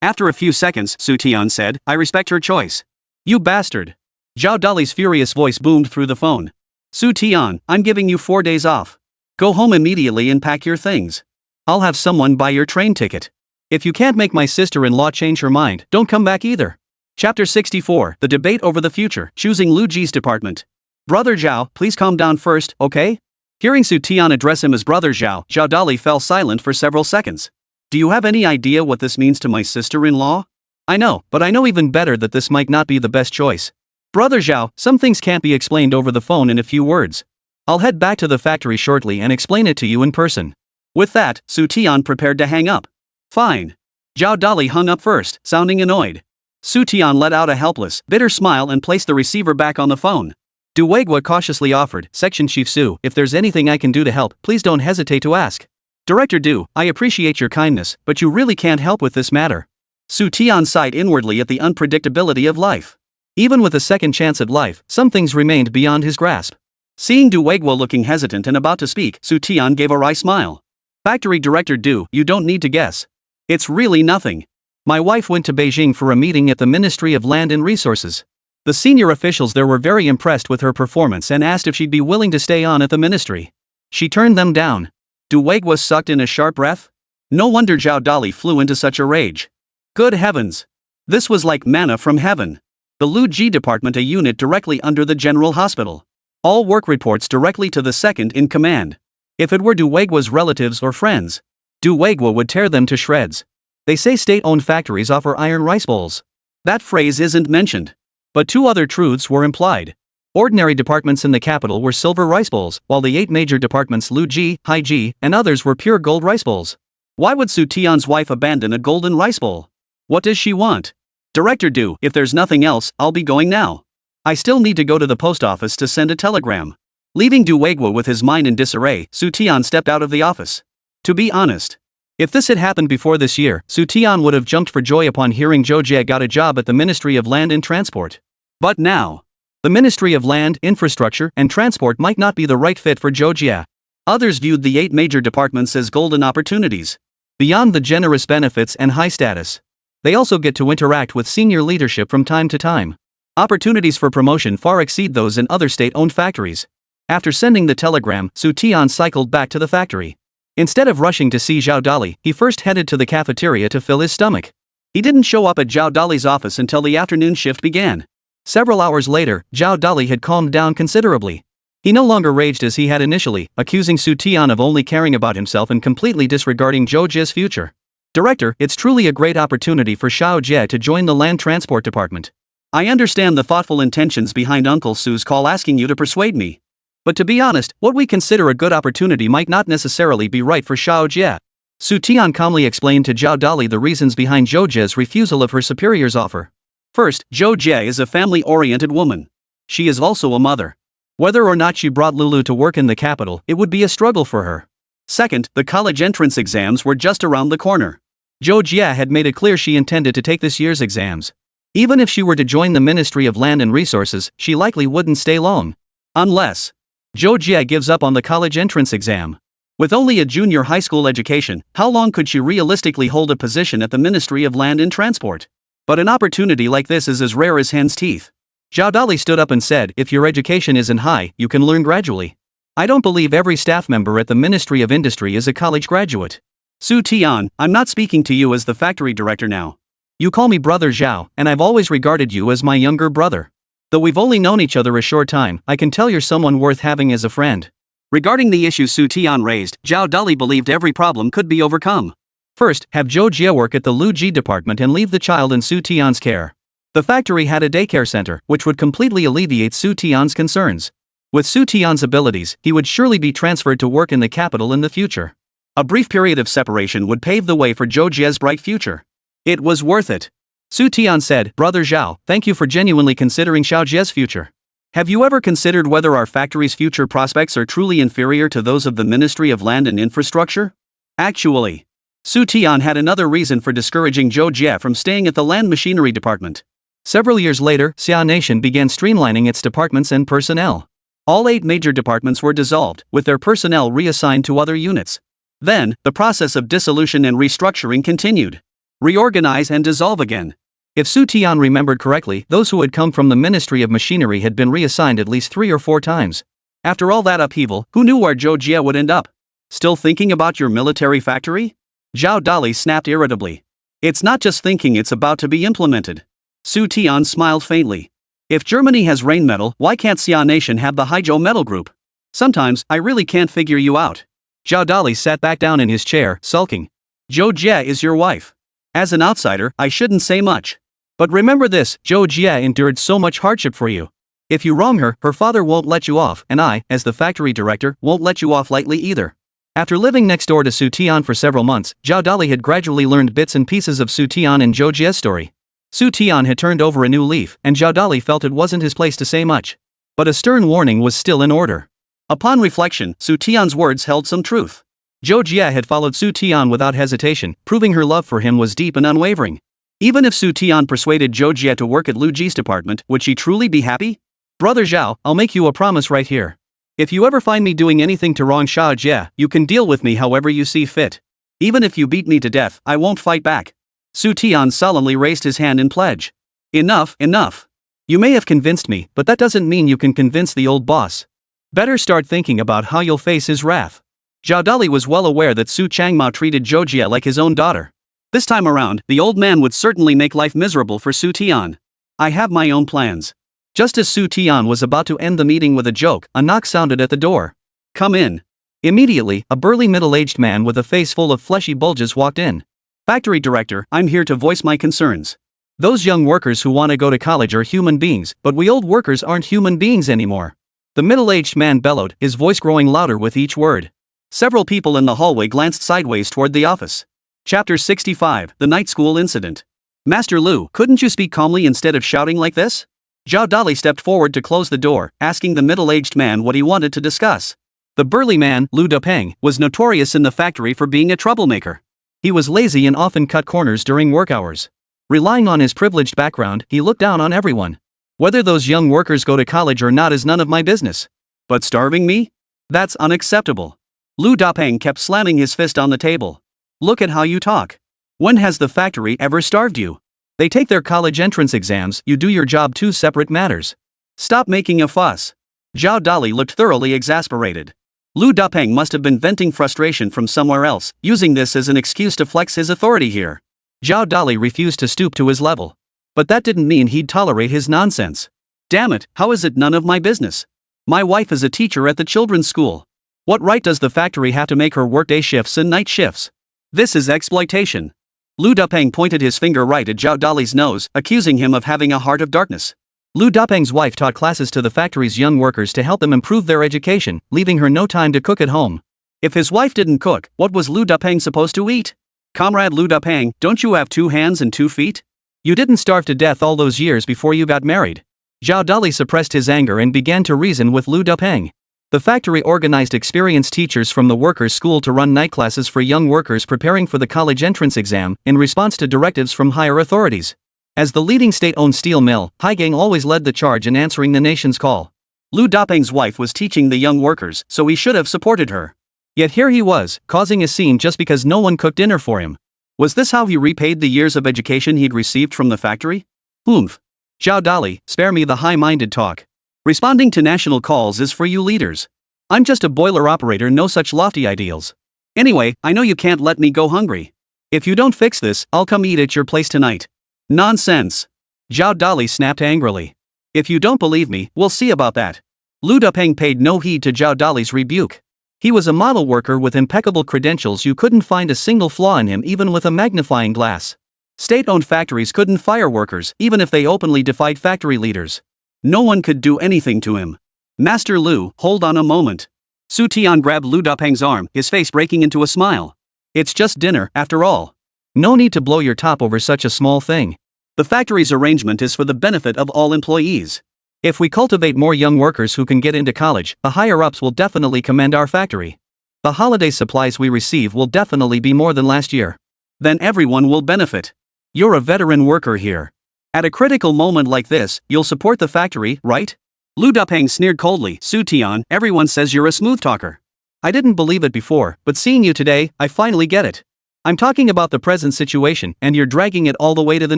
After a few seconds, Xu Tian said, I respect her choice. You bastard. Zhao Dali's furious voice boomed through the phone. Xu Tian, I'm giving you 4 days off. Go home immediately and pack your things. I'll have someone buy your train ticket. If you can't make my sister-in-law change her mind, don't come back either. Chapter 64, The Debate Over the Future, Choosing Lu Ji's Department. Brother Zhao, please calm down first, okay? Hearing Xu Tian address him as Brother Zhao, Zhao Dali fell silent for several seconds. Do you have any idea what this means to my sister-in-law? I know, but I know even better that this might not be the best choice. Brother Zhao, some things can't be explained over the phone in a few words. I'll head back to the factory shortly and explain it to you in person. With that, Xu Tian prepared to hang up. Fine. Zhao Dali hung up first, sounding annoyed. Xu Tian let out a helpless, bitter smile and placed the receiver back on the phone. Du Weiguo cautiously offered, Section Chief Su, if there's anything I can do to help, please don't hesitate to ask. Director Du, I appreciate your kindness, but you really can't help with this matter. Xu Tian sighed inwardly at the unpredictability of life. Even with a second chance at life, some things remained beyond his grasp. Seeing Du Weiguo looking hesitant and about to speak, Xu Tian gave a wry smile. Factory Director Du, you don't need to guess. It's really nothing. My wife went to Beijing for a meeting at the Ministry of Land and Resources. The senior officials there were very impressed with her performance and asked if she'd be willing to stay on at the ministry. She turned them down. Du Weiguo sucked in a sharp breath. No wonder Zhao Dali flew into such a rage. Good heavens! This was like manna from heaven. The Lu Ji department, a unit directly under the General Hospital. All work reports directly to the second in command. If it were Du Weiguo's relatives or friends, Du Weiguo would tear them to shreds. They say state-owned factories offer iron rice bowls. That phrase isn't mentioned. But 2 other truths were implied. Ordinary departments in the capital were silver rice bowls, while the 8 major departments Lu Ji, Haizhou, and others were pure gold rice bowls. Why would Xu Tian's wife abandon a golden rice bowl? What does she want? Director Du, if there's nothing else, I'll be going now. I still need to go to the post office to send a telegram. Leaving Du Weiguo with his mind in disarray, Xu Tian stepped out of the office. To be honest, If this had happened before this year, Xu Tian would have jumped for joy upon hearing Zhou Jie got a job at the Ministry of Land and Transport. But now, the Ministry of Land, Infrastructure, and Transport might not be the right fit for Zhou Jie. Others viewed the 8 major departments as golden opportunities. Beyond the generous benefits and high status, they also get to interact with senior leadership from time to time. Opportunities for promotion far exceed those in other state-owned factories. After sending the telegram, Xu Tian cycled back to the factory. Instead of rushing to see Zhao Dali, he first headed to the cafeteria to fill his stomach. He didn't show up at Zhao Dali's office until the afternoon shift began. Several hours later, Zhao Dali had calmed down considerably. He no longer raged as he had initially, accusing Xu Tian of only caring about himself and completely disregarding Zhou Jie's future. Director, it's truly a great opportunity for Zhou Jie to join the Land Transport Department. I understand the thoughtful intentions behind Uncle Su's call asking you to persuade me. But to be honest, what we consider a good opportunity might not necessarily be right for Zhou Jie. Xu Tian calmly explained to Zhao Dali the reasons behind Zhou Jie's refusal of her superior's offer. First, Zhou Jie is a family-oriented woman. She is also a mother. Whether or not she brought Lulu to work in the capital, it would be a struggle for her. Second, the college entrance exams were just around the corner. Zhou Jie had made it clear she intended to take this year's exams. Even if she were to join the Ministry of Land and Resources, she likely wouldn't stay long. Unless Zhou Jie gives up on the college entrance exam. With only a junior high school education, how long could she realistically hold a position at the Ministry of Land and Transport? But an opportunity like this is as rare as hen's teeth. Zhao Dali stood up and said, if your education isn't high, you can learn gradually. I don't believe every staff member at the Ministry of Industry is a college graduate. Xu Tian, I'm not speaking to you as the factory director now. You call me Brother Zhao, and I've always regarded you as my younger brother. Though we've only known each other a short time, I can tell you're someone worth having as a friend. Regarding the issue Xu Tian raised, Zhao Dali believed every problem could be overcome. First, have Zhou Jie work at the Lu Ji department and leave the child in Xu Tian's care. The factory had a daycare center, which would completely alleviate Xu Tian's concerns. With Xu Tian's abilities, he would surely be transferred to work in the capital in the future. A brief period of separation would pave the way for Zhou Jie's bright future. It was worth it. Xu Tian said, Brother Zhao, thank you for genuinely considering Zhou Jie's future. Have you ever considered whether our factory's future prospects are truly inferior to those of the Ministry of Land and Infrastructure? Actually, Xu Tian had another reason for discouraging Zhou Jie from staying at the Land Machinery Department. Several years later, Xia Nation began streamlining its departments and personnel. All 8 major departments were dissolved, with their personnel reassigned to other units. Then, the process of dissolution and restructuring continued. Reorganize and dissolve again. If Xu Tian remembered correctly, those who had come from the Ministry of Machinery had been reassigned at least 3 or 4 times. After all that upheaval, who knew where Zhou Jie would end up? Still thinking about your military factory? Zhao Dali snapped irritably. It's not just thinking, it's about to be implemented. Xu Tian smiled faintly. If Germany has rain metal, why can't Xia Nation have the Haizhou metal group? Sometimes, I really can't figure you out. Zhao Dali sat back down in his chair, sulking. Zhou Jie is your wife. As an outsider, I shouldn't say much. But remember this, Zhou Jie endured so much hardship for you. If you wrong her, her father won't let you off, and I, as the factory director, won't let you off lightly either. After living next door to Xu Tian for several months, Zhao Dali had gradually learned bits and pieces of Xu Tian and Zhou Jie's story. Xu Tian had turned over a new leaf, and Zhao Dali felt it wasn't his place to say much. But a stern warning was still in order. Upon reflection, Xu Tian's words held some truth. Zhou Jie had followed Xu Tian without hesitation, proving her love for him was deep and unwavering. Even if Xu Tian persuaded Zhou Jie to work at Lu Ji's department, would she truly be happy? Brother Zhao, I'll make you a promise right here. If you ever find me doing anything to wrong Zhou Jie, you can deal with me however you see fit. Even if you beat me to death, I won't fight back. Xu Tian solemnly raised his hand in pledge. Enough, enough. You may have convinced me, but that doesn't mean you can convince the old boss. Better start thinking about how you'll face his wrath. Zhao Dali was well aware that Su Changmao treated Zhou Jie like his own daughter. This time around, the old man would certainly make life miserable for Xu Tian. I have my own plans. Just as Xu Tian was about to end the meeting with a joke, a knock sounded at the door. Come in. Immediately, a burly middle-aged man with a face full of fleshy bulges walked in. Factory director, I'm here to voice my concerns. Those young workers who want to go to college are human beings, but we old workers aren't human beings anymore. The middle-aged man bellowed, his voice growing louder with each word. Several people in the hallway glanced sideways toward the office. Chapter 65, The Night School Incident. Master Lu, couldn't you speak calmly instead of shouting like this? Zhao Dali stepped forward to close the door, asking the middle-aged man what he wanted to discuss. The burly man, Lu Depeng, was notorious in the factory for being a troublemaker. He was lazy and often cut corners during work hours. Relying on his privileged background, he looked down on everyone. Whether those young workers go to college or not is none of my business. But starving me? That's unacceptable. Lu Dapeng kept slamming his fist on the table. Look at how you talk. When has the factory ever starved you? They take their college entrance exams, you do your job, two separate matters. Stop making a fuss. Zhao Dali looked thoroughly exasperated. Lu Dapeng must have been venting frustration from somewhere else, using this as an excuse to flex his authority here. Zhao Dali refused to stoop to his level. But that didn't mean he'd tolerate his nonsense. Damn it, how is it none of my business? My wife is a teacher at the children's school. What right does the factory have to make her work day shifts and night shifts? This is exploitation. Lu Dapeng pointed his finger right at Zhao Dali's nose, accusing him of having a heart of darkness. Lu Dapeng's wife taught classes to the factory's young workers to help them improve their education, leaving her no time to cook at home. If his wife didn't cook, what was Lu Dapeng supposed to eat? Comrade Lu Dapeng, don't you have 2 hands and 2 feet? You didn't starve to death all those years before you got married. Zhao Dali suppressed his anger and began to reason with Lu Dapeng. The factory organized experienced teachers from the workers' school to run night classes for young workers preparing for the college entrance exam, in response to directives from higher authorities. As the leading state-owned steel mill, Haizhou always led the charge in answering the nation's call. Lu Dapeng's wife was teaching the young workers, so he should have supported her. Yet here he was, causing a scene just because no one cooked dinner for him. Was this how he repaid the years of education he'd received from the factory? Oomph. Zhao Dali, spare me the high-minded talk. Responding to national calls is for you leaders. I'm just a boiler operator, no such lofty ideals. Anyway, I know you can't let me go hungry. If you don't fix this, I'll come eat at your place tonight. Nonsense. Zhao Dali snapped angrily. If you don't believe me, we'll see about that. Lu Dapeng paid no heed to Zhao Dali's rebuke. He was a model worker with impeccable credentials. You couldn't find a single flaw in him even with a magnifying glass. State-owned factories couldn't fire workers even if they openly defied factory leaders. No one could do anything to him. Master Lu, hold on a moment. Xu Tian grabbed Lu Dapeng's arm, his face breaking into a smile. It's just dinner, after all. No need to blow your top over such a small thing. The factory's arrangement is for the benefit of all employees. If we cultivate more young workers who can get into college, the higher-ups will definitely commend our factory. The holiday supplies we receive will definitely be more than last year. Then everyone will benefit. You're a veteran worker here. At a critical moment like this, you'll support the factory, right? Lu Dapeng sneered coldly. Xu Tian, everyone says you're a smooth talker. I didn't believe it before, but seeing you today, I finally get it. I'm talking about the present situation, and you're dragging it all the way to the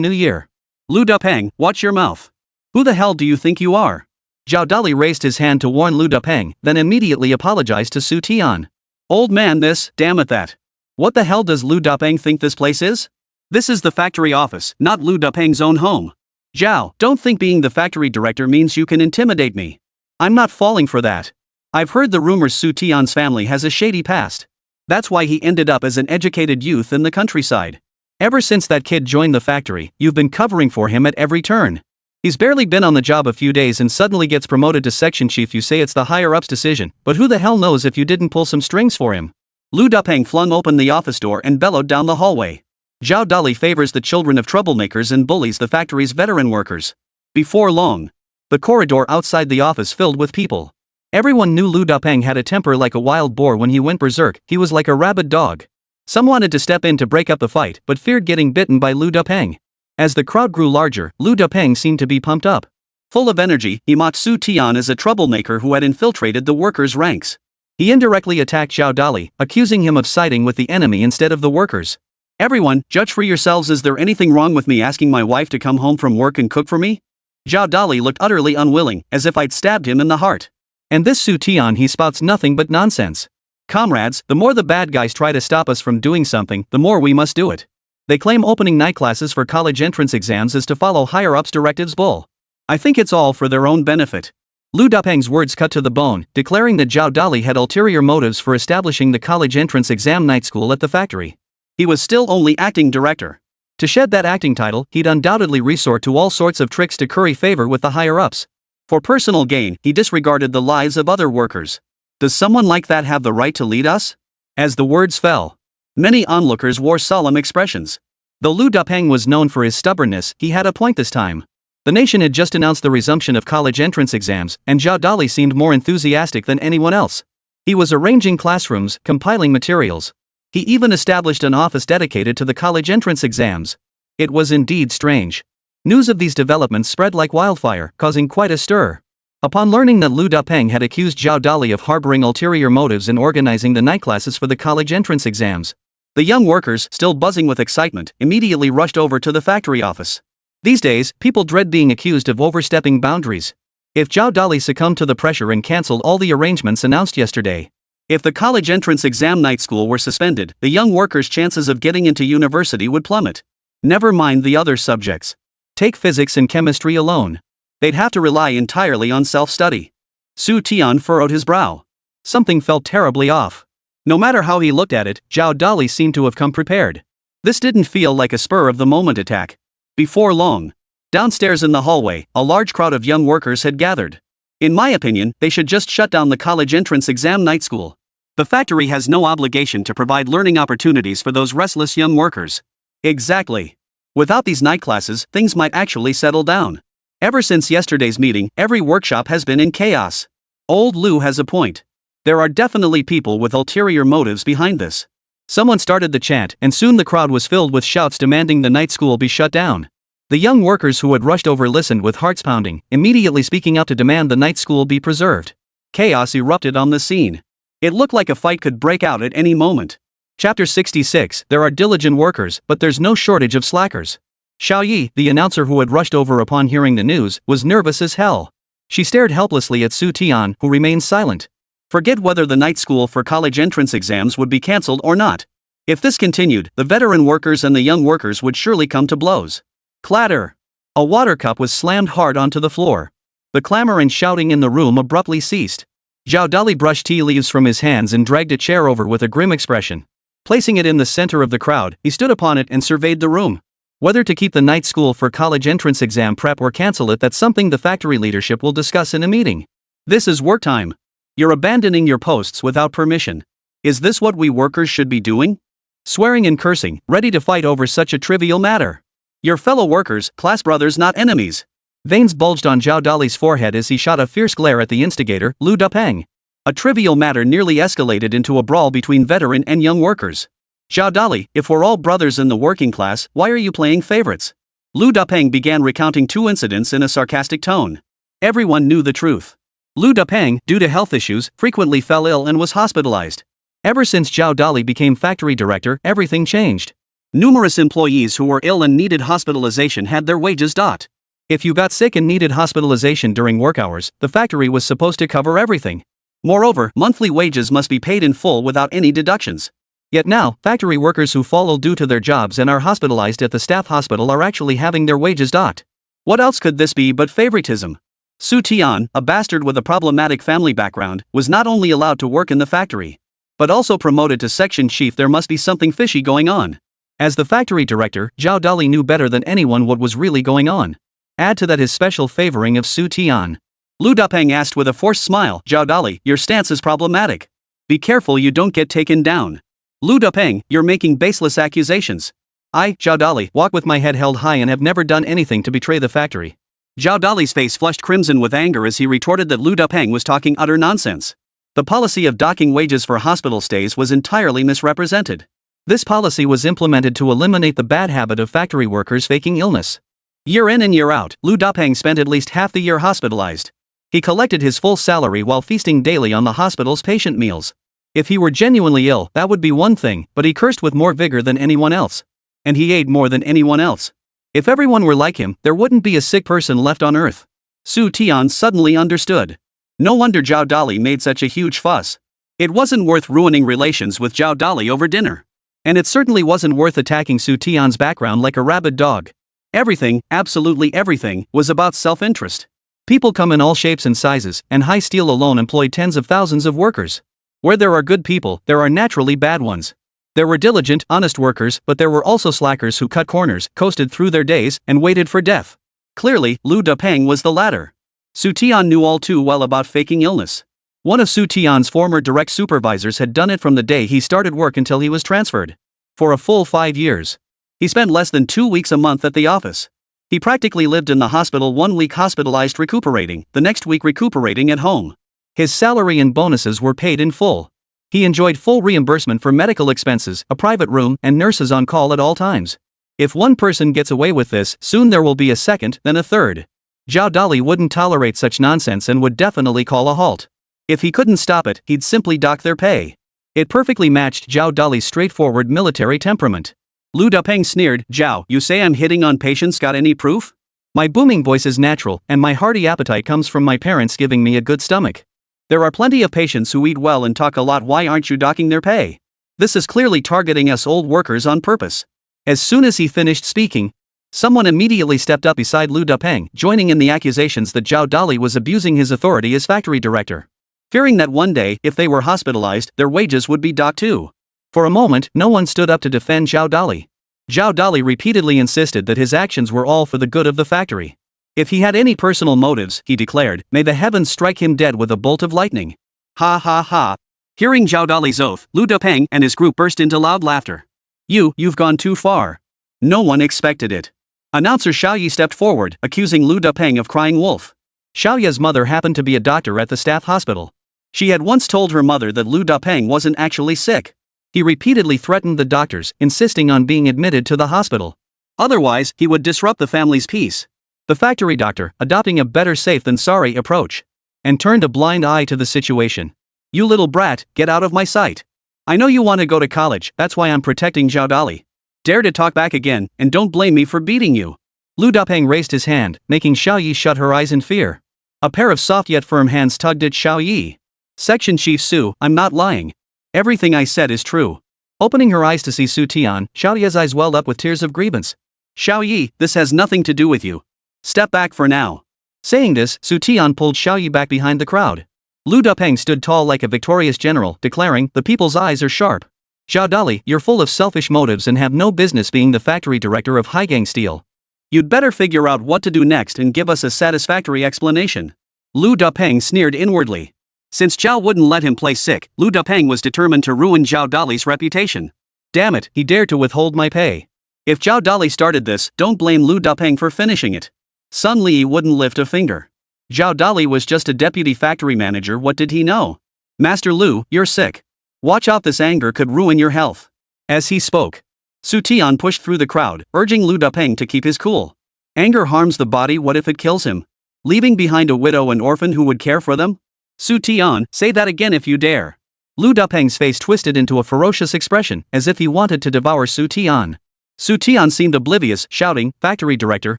new year. Lu Dapeng, watch your mouth. Who the hell do you think you are? Zhao Dali raised his hand to warn Lu Dapeng, then immediately apologized to Xu Tian. Old man this, damn it that. What the hell does Lu Dapeng think this place is? This is the factory office, not Lu Dapeng's own home. Zhao, don't think being the factory director means you can intimidate me. I'm not falling for that. I've heard the rumors Xu Tian's family has a shady past. That's why he ended up as an educated youth in the countryside. Ever since that kid joined the factory, you've been covering for him at every turn. He's barely been on the job a few days and suddenly gets promoted to section chief. You say it's the higher-ups' decision, but who the hell knows if you didn't pull some strings for him? Lu Dapeng flung open the office door and bellowed down the hallway. Zhao Dali favors the children of troublemakers and bullies the factory's veteran workers. Before long, the corridor outside the office filled with people. Everyone knew Lu Dapeng had a temper like a wild boar. When he went berserk, he was like a rabid dog. Some wanted to step in to break up the fight, but feared getting bitten by Lu Dapeng. As the crowd grew larger, Lu Dapeng seemed to be pumped up. Full of energy, he mocked Xu Tian as a troublemaker who had infiltrated the workers' ranks. He indirectly attacked Zhao Dali, accusing him of siding with the enemy instead of the workers. Everyone, judge for yourselves. Is there anything wrong with me asking my wife to come home from work and cook for me? Zhao Dali looked utterly unwilling, as if I'd stabbed him in the heart. And this Xu Tian, he spouts nothing but nonsense. Comrades, the more the bad guys try to stop us from doing something, the more we must do it. They claim opening night classes for college entrance exams is to follow higher-ups' directives. Bull. I think it's all for their own benefit. Lu Dapeng's words cut to the bone, declaring that Zhao Dali had ulterior motives for establishing the college entrance exam night school at the factory. He was still only acting director. To shed that acting title, he'd undoubtedly resort to all sorts of tricks to curry favor with the higher-ups. For personal gain, he disregarded the lives of other workers. Does someone like that have the right to lead us? As the words fell, many onlookers wore solemn expressions. Though Lu Dapeng was known for his stubbornness, he had a point this time. The nation had just announced the resumption of college entrance exams, and Zhao Dali seemed more enthusiastic than anyone else. He was arranging classrooms, compiling materials. He even established an office dedicated to the college entrance exams. It was indeed strange. News of these developments spread like wildfire, causing quite a stir. Upon learning that Lu Dapeng had accused Zhao Dali of harboring ulterior motives in organizing the night classes for the college entrance exams, the young workers, still buzzing with excitement, immediately rushed over to the factory office. These days, people dread being accused of overstepping boundaries. If Zhao Dali succumbed to the pressure and cancelled all the arrangements announced yesterday, if the college entrance exam night school were suspended, the young workers' chances of getting into university would plummet. Never mind the other subjects. Take physics and chemistry alone. They'd have to rely entirely on self-study. Xu Tian furrowed his brow. Something felt terribly off. No matter how he looked at it, Zhao Dali seemed to have come prepared. This didn't feel like a spur-of-the-moment attack. Before long, downstairs in the hallway, a large crowd of young workers had gathered. In my opinion, they should just shut down the college entrance exam night school. The factory has no obligation to provide learning opportunities for those restless young workers. Exactly. Without these night classes, things might actually settle down. Ever since yesterday's meeting, every workshop has been in chaos. Old Lu has a point. There are definitely people with ulterior motives behind this. Someone started the chant, and soon the crowd was filled with shouts demanding the night school be shut down. The young workers who had rushed over listened with hearts pounding, immediately speaking out to demand the night school be preserved. Chaos erupted on the scene. It looked like a fight could break out at any moment. Chapter 66. There are diligent workers, but there's no shortage of slackers. Xiao Yi, the announcer who had rushed over upon hearing the news, was nervous as hell. She stared helplessly at Xu Tian, who remained silent. Forget whether the night school for college entrance exams would be cancelled or not. If this continued, the veteran workers and the young workers would surely come to blows. Clatter! A water cup was slammed hard onto the floor. The clamor and shouting in the room abruptly ceased. Zhao Dali brushed tea leaves from his hands and dragged a chair over with a grim expression. Placing it in the center of the crowd, he stood upon it and surveyed the room. Whether to keep the night school for college entrance exam prep or cancel it, that's something the factory leadership will discuss in a meeting. This is work time. You're abandoning your posts without permission. Is this what we workers should be doing? Swearing and cursing, ready to fight over such a trivial matter. Your fellow workers, class brothers, not enemies. Veins bulged on Zhao Dali's forehead as he shot a fierce glare at the instigator, Lu Dapeng. A trivial matter nearly escalated into a brawl between veteran and young workers. Zhao Dali, if we're all brothers in the working class, why are you playing favorites? Lu Dapeng began recounting two incidents in a sarcastic tone. Everyone knew the truth. Lu Dapeng, due to health issues, frequently fell ill and was hospitalized. Ever since Zhao Dali became factory director, everything changed. Numerous employees who were ill and needed hospitalization had their wages docked. If you got sick and needed hospitalization during work hours, the factory was supposed to cover everything. Moreover, monthly wages must be paid in full without any deductions. Yet now, factory workers who fall ill due to their jobs and are hospitalized at the staff hospital are actually having their wages docked. What else could this be but favoritism? Xu Tian, a bastard with a problematic family background, was not only allowed to work in the factory, but also promoted to section chief. There must be something fishy going on. As the factory director, Zhao Dali knew better than anyone what was really going on. Add to that his special favoring of Xu Tian. Lu Dapeng asked with a forced smile, Zhao Dali, your stance is problematic. Be careful you don't get taken down. Lu Dapeng, you're making baseless accusations. I, Zhao Dali, walk with my head held high and have never done anything to betray the factory. Zhao Dali's face flushed crimson with anger as he retorted that Lu Dapeng was talking utter nonsense. The policy of docking wages for hospital stays was entirely misrepresented. This policy was implemented to eliminate the bad habit of factory workers faking illness. Year in and year out, Lu Dapeng spent at least half the year hospitalized. He collected his full salary while feasting daily on the hospital's patient meals. If he were genuinely ill, that would be one thing, but he cursed with more vigor than anyone else. And he ate more than anyone else. If everyone were like him, there wouldn't be a sick person left on earth. Xu Tian suddenly understood. No wonder Zhao Dali made such a huge fuss. It wasn't worth ruining relations with Zhao Dali over dinner. And it certainly wasn't worth attacking Xu Tian's background like a rabid dog. Everything, absolutely everything, was about self-interest. People come in all shapes and sizes, and High Steel alone employed tens of thousands of workers. Where there are good people, there are naturally bad ones. There were diligent, honest workers, but there were also slackers who cut corners, coasted through their days, and waited for death. Clearly, Lu Dapeng was the latter. Xu Tian knew all too well about faking illness. One of Xu Tian's former direct supervisors had done it from the day he started work until he was transferred. For a full 5 years. He spent less than 2 weeks a month at the office. He practically lived in the hospital, 1 week hospitalized recuperating, the next week recuperating at home. His salary and bonuses were paid in full. He enjoyed full reimbursement for medical expenses, a private room, and nurses on call at all times. If one person gets away with this, soon there will be a second, then a third. Zhao Dali wouldn't tolerate such nonsense and would definitely call a halt. If he couldn't stop it, he'd simply dock their pay. It perfectly matched Zhao Dali's straightforward military temperament. Lu Dapeng sneered, "Zhao, you say I'm hitting on patients, got any proof?" My booming voice is natural, and my hearty appetite comes from my parents giving me a good stomach. There are plenty of patients who eat well and talk a lot. Why aren't you docking their pay? This is clearly targeting us old workers on purpose. As soon as he finished speaking, someone immediately stepped up beside Lu Dapeng, joining in the accusations that Zhao Dali was abusing his authority as factory director. Fearing that one day, if they were hospitalized, their wages would be docked too. For a moment, no one stood up to defend Zhao Dali. Zhao Dali repeatedly insisted that his actions were all for the good of the factory. If he had any personal motives, he declared, may the heavens strike him dead with a bolt of lightning. Ha ha ha. Hearing Zhao Dali's oath, Lu Dapeng and his group burst into loud laughter. You've gone too far. No one expected it. Announcer Xiaoyi stepped forward, accusing Lu Dapeng of crying wolf. Xiaoya's mother happened to be a doctor at the staff hospital. She had once told her mother that Lu Dapeng wasn't actually sick. He repeatedly threatened the doctors, insisting on being admitted to the hospital. Otherwise, he would disrupt the family's peace. The factory doctor, adopting a better safe than sorry approach, and turned a blind eye to the situation. You little brat, get out of my sight. I know you want to go to college, that's why I'm protecting Zhao Dali. Dare to talk back again, and don't blame me for beating you. Lu Dapeng raised his hand, making Xiaoyi shut her eyes in fear. A pair of soft yet firm hands tugged at Xiaoyi. Section Chief Su, I'm not lying. Everything I said is true. Opening her eyes to see Xu Tian, Xiaoyi's eyes welled up with tears of grievance. Xiaoyi, this has nothing to do with you. Step back for now. Saying this, Xu Tian pulled Xiaoyi back behind the crowd. Lu Dapeng stood tall like a victorious general, declaring, the people's eyes are sharp. Zhao Dali, you're full of selfish motives and have no business being the factory director of Haizhou Steel. You'd better figure out what to do next and give us a satisfactory explanation. Lu Dapeng sneered inwardly. Since Zhao wouldn't let him play sick, Lu Dapeng was determined to ruin Zhao Dali's reputation. Damn it, he dared to withhold my pay. If Zhao Dali started this, don't blame Lu Dapeng for finishing it. Sun Li wouldn't lift a finger. Zhao Dali was just a deputy factory manager, what did he know? Master Lu, you're sick. Watch out, this anger could ruin your health. As he spoke, Xu Tian pushed through the crowd, urging Lu Dapeng to keep his cool. Anger harms the body, what if it kills him? Leaving behind a widow and orphan who would care for them? Xu Tian, say that again if you dare. Lu Dapeng's face twisted into a ferocious expression, as if he wanted to devour Xu Tian. Xu Tian seemed oblivious, shouting, Factory director,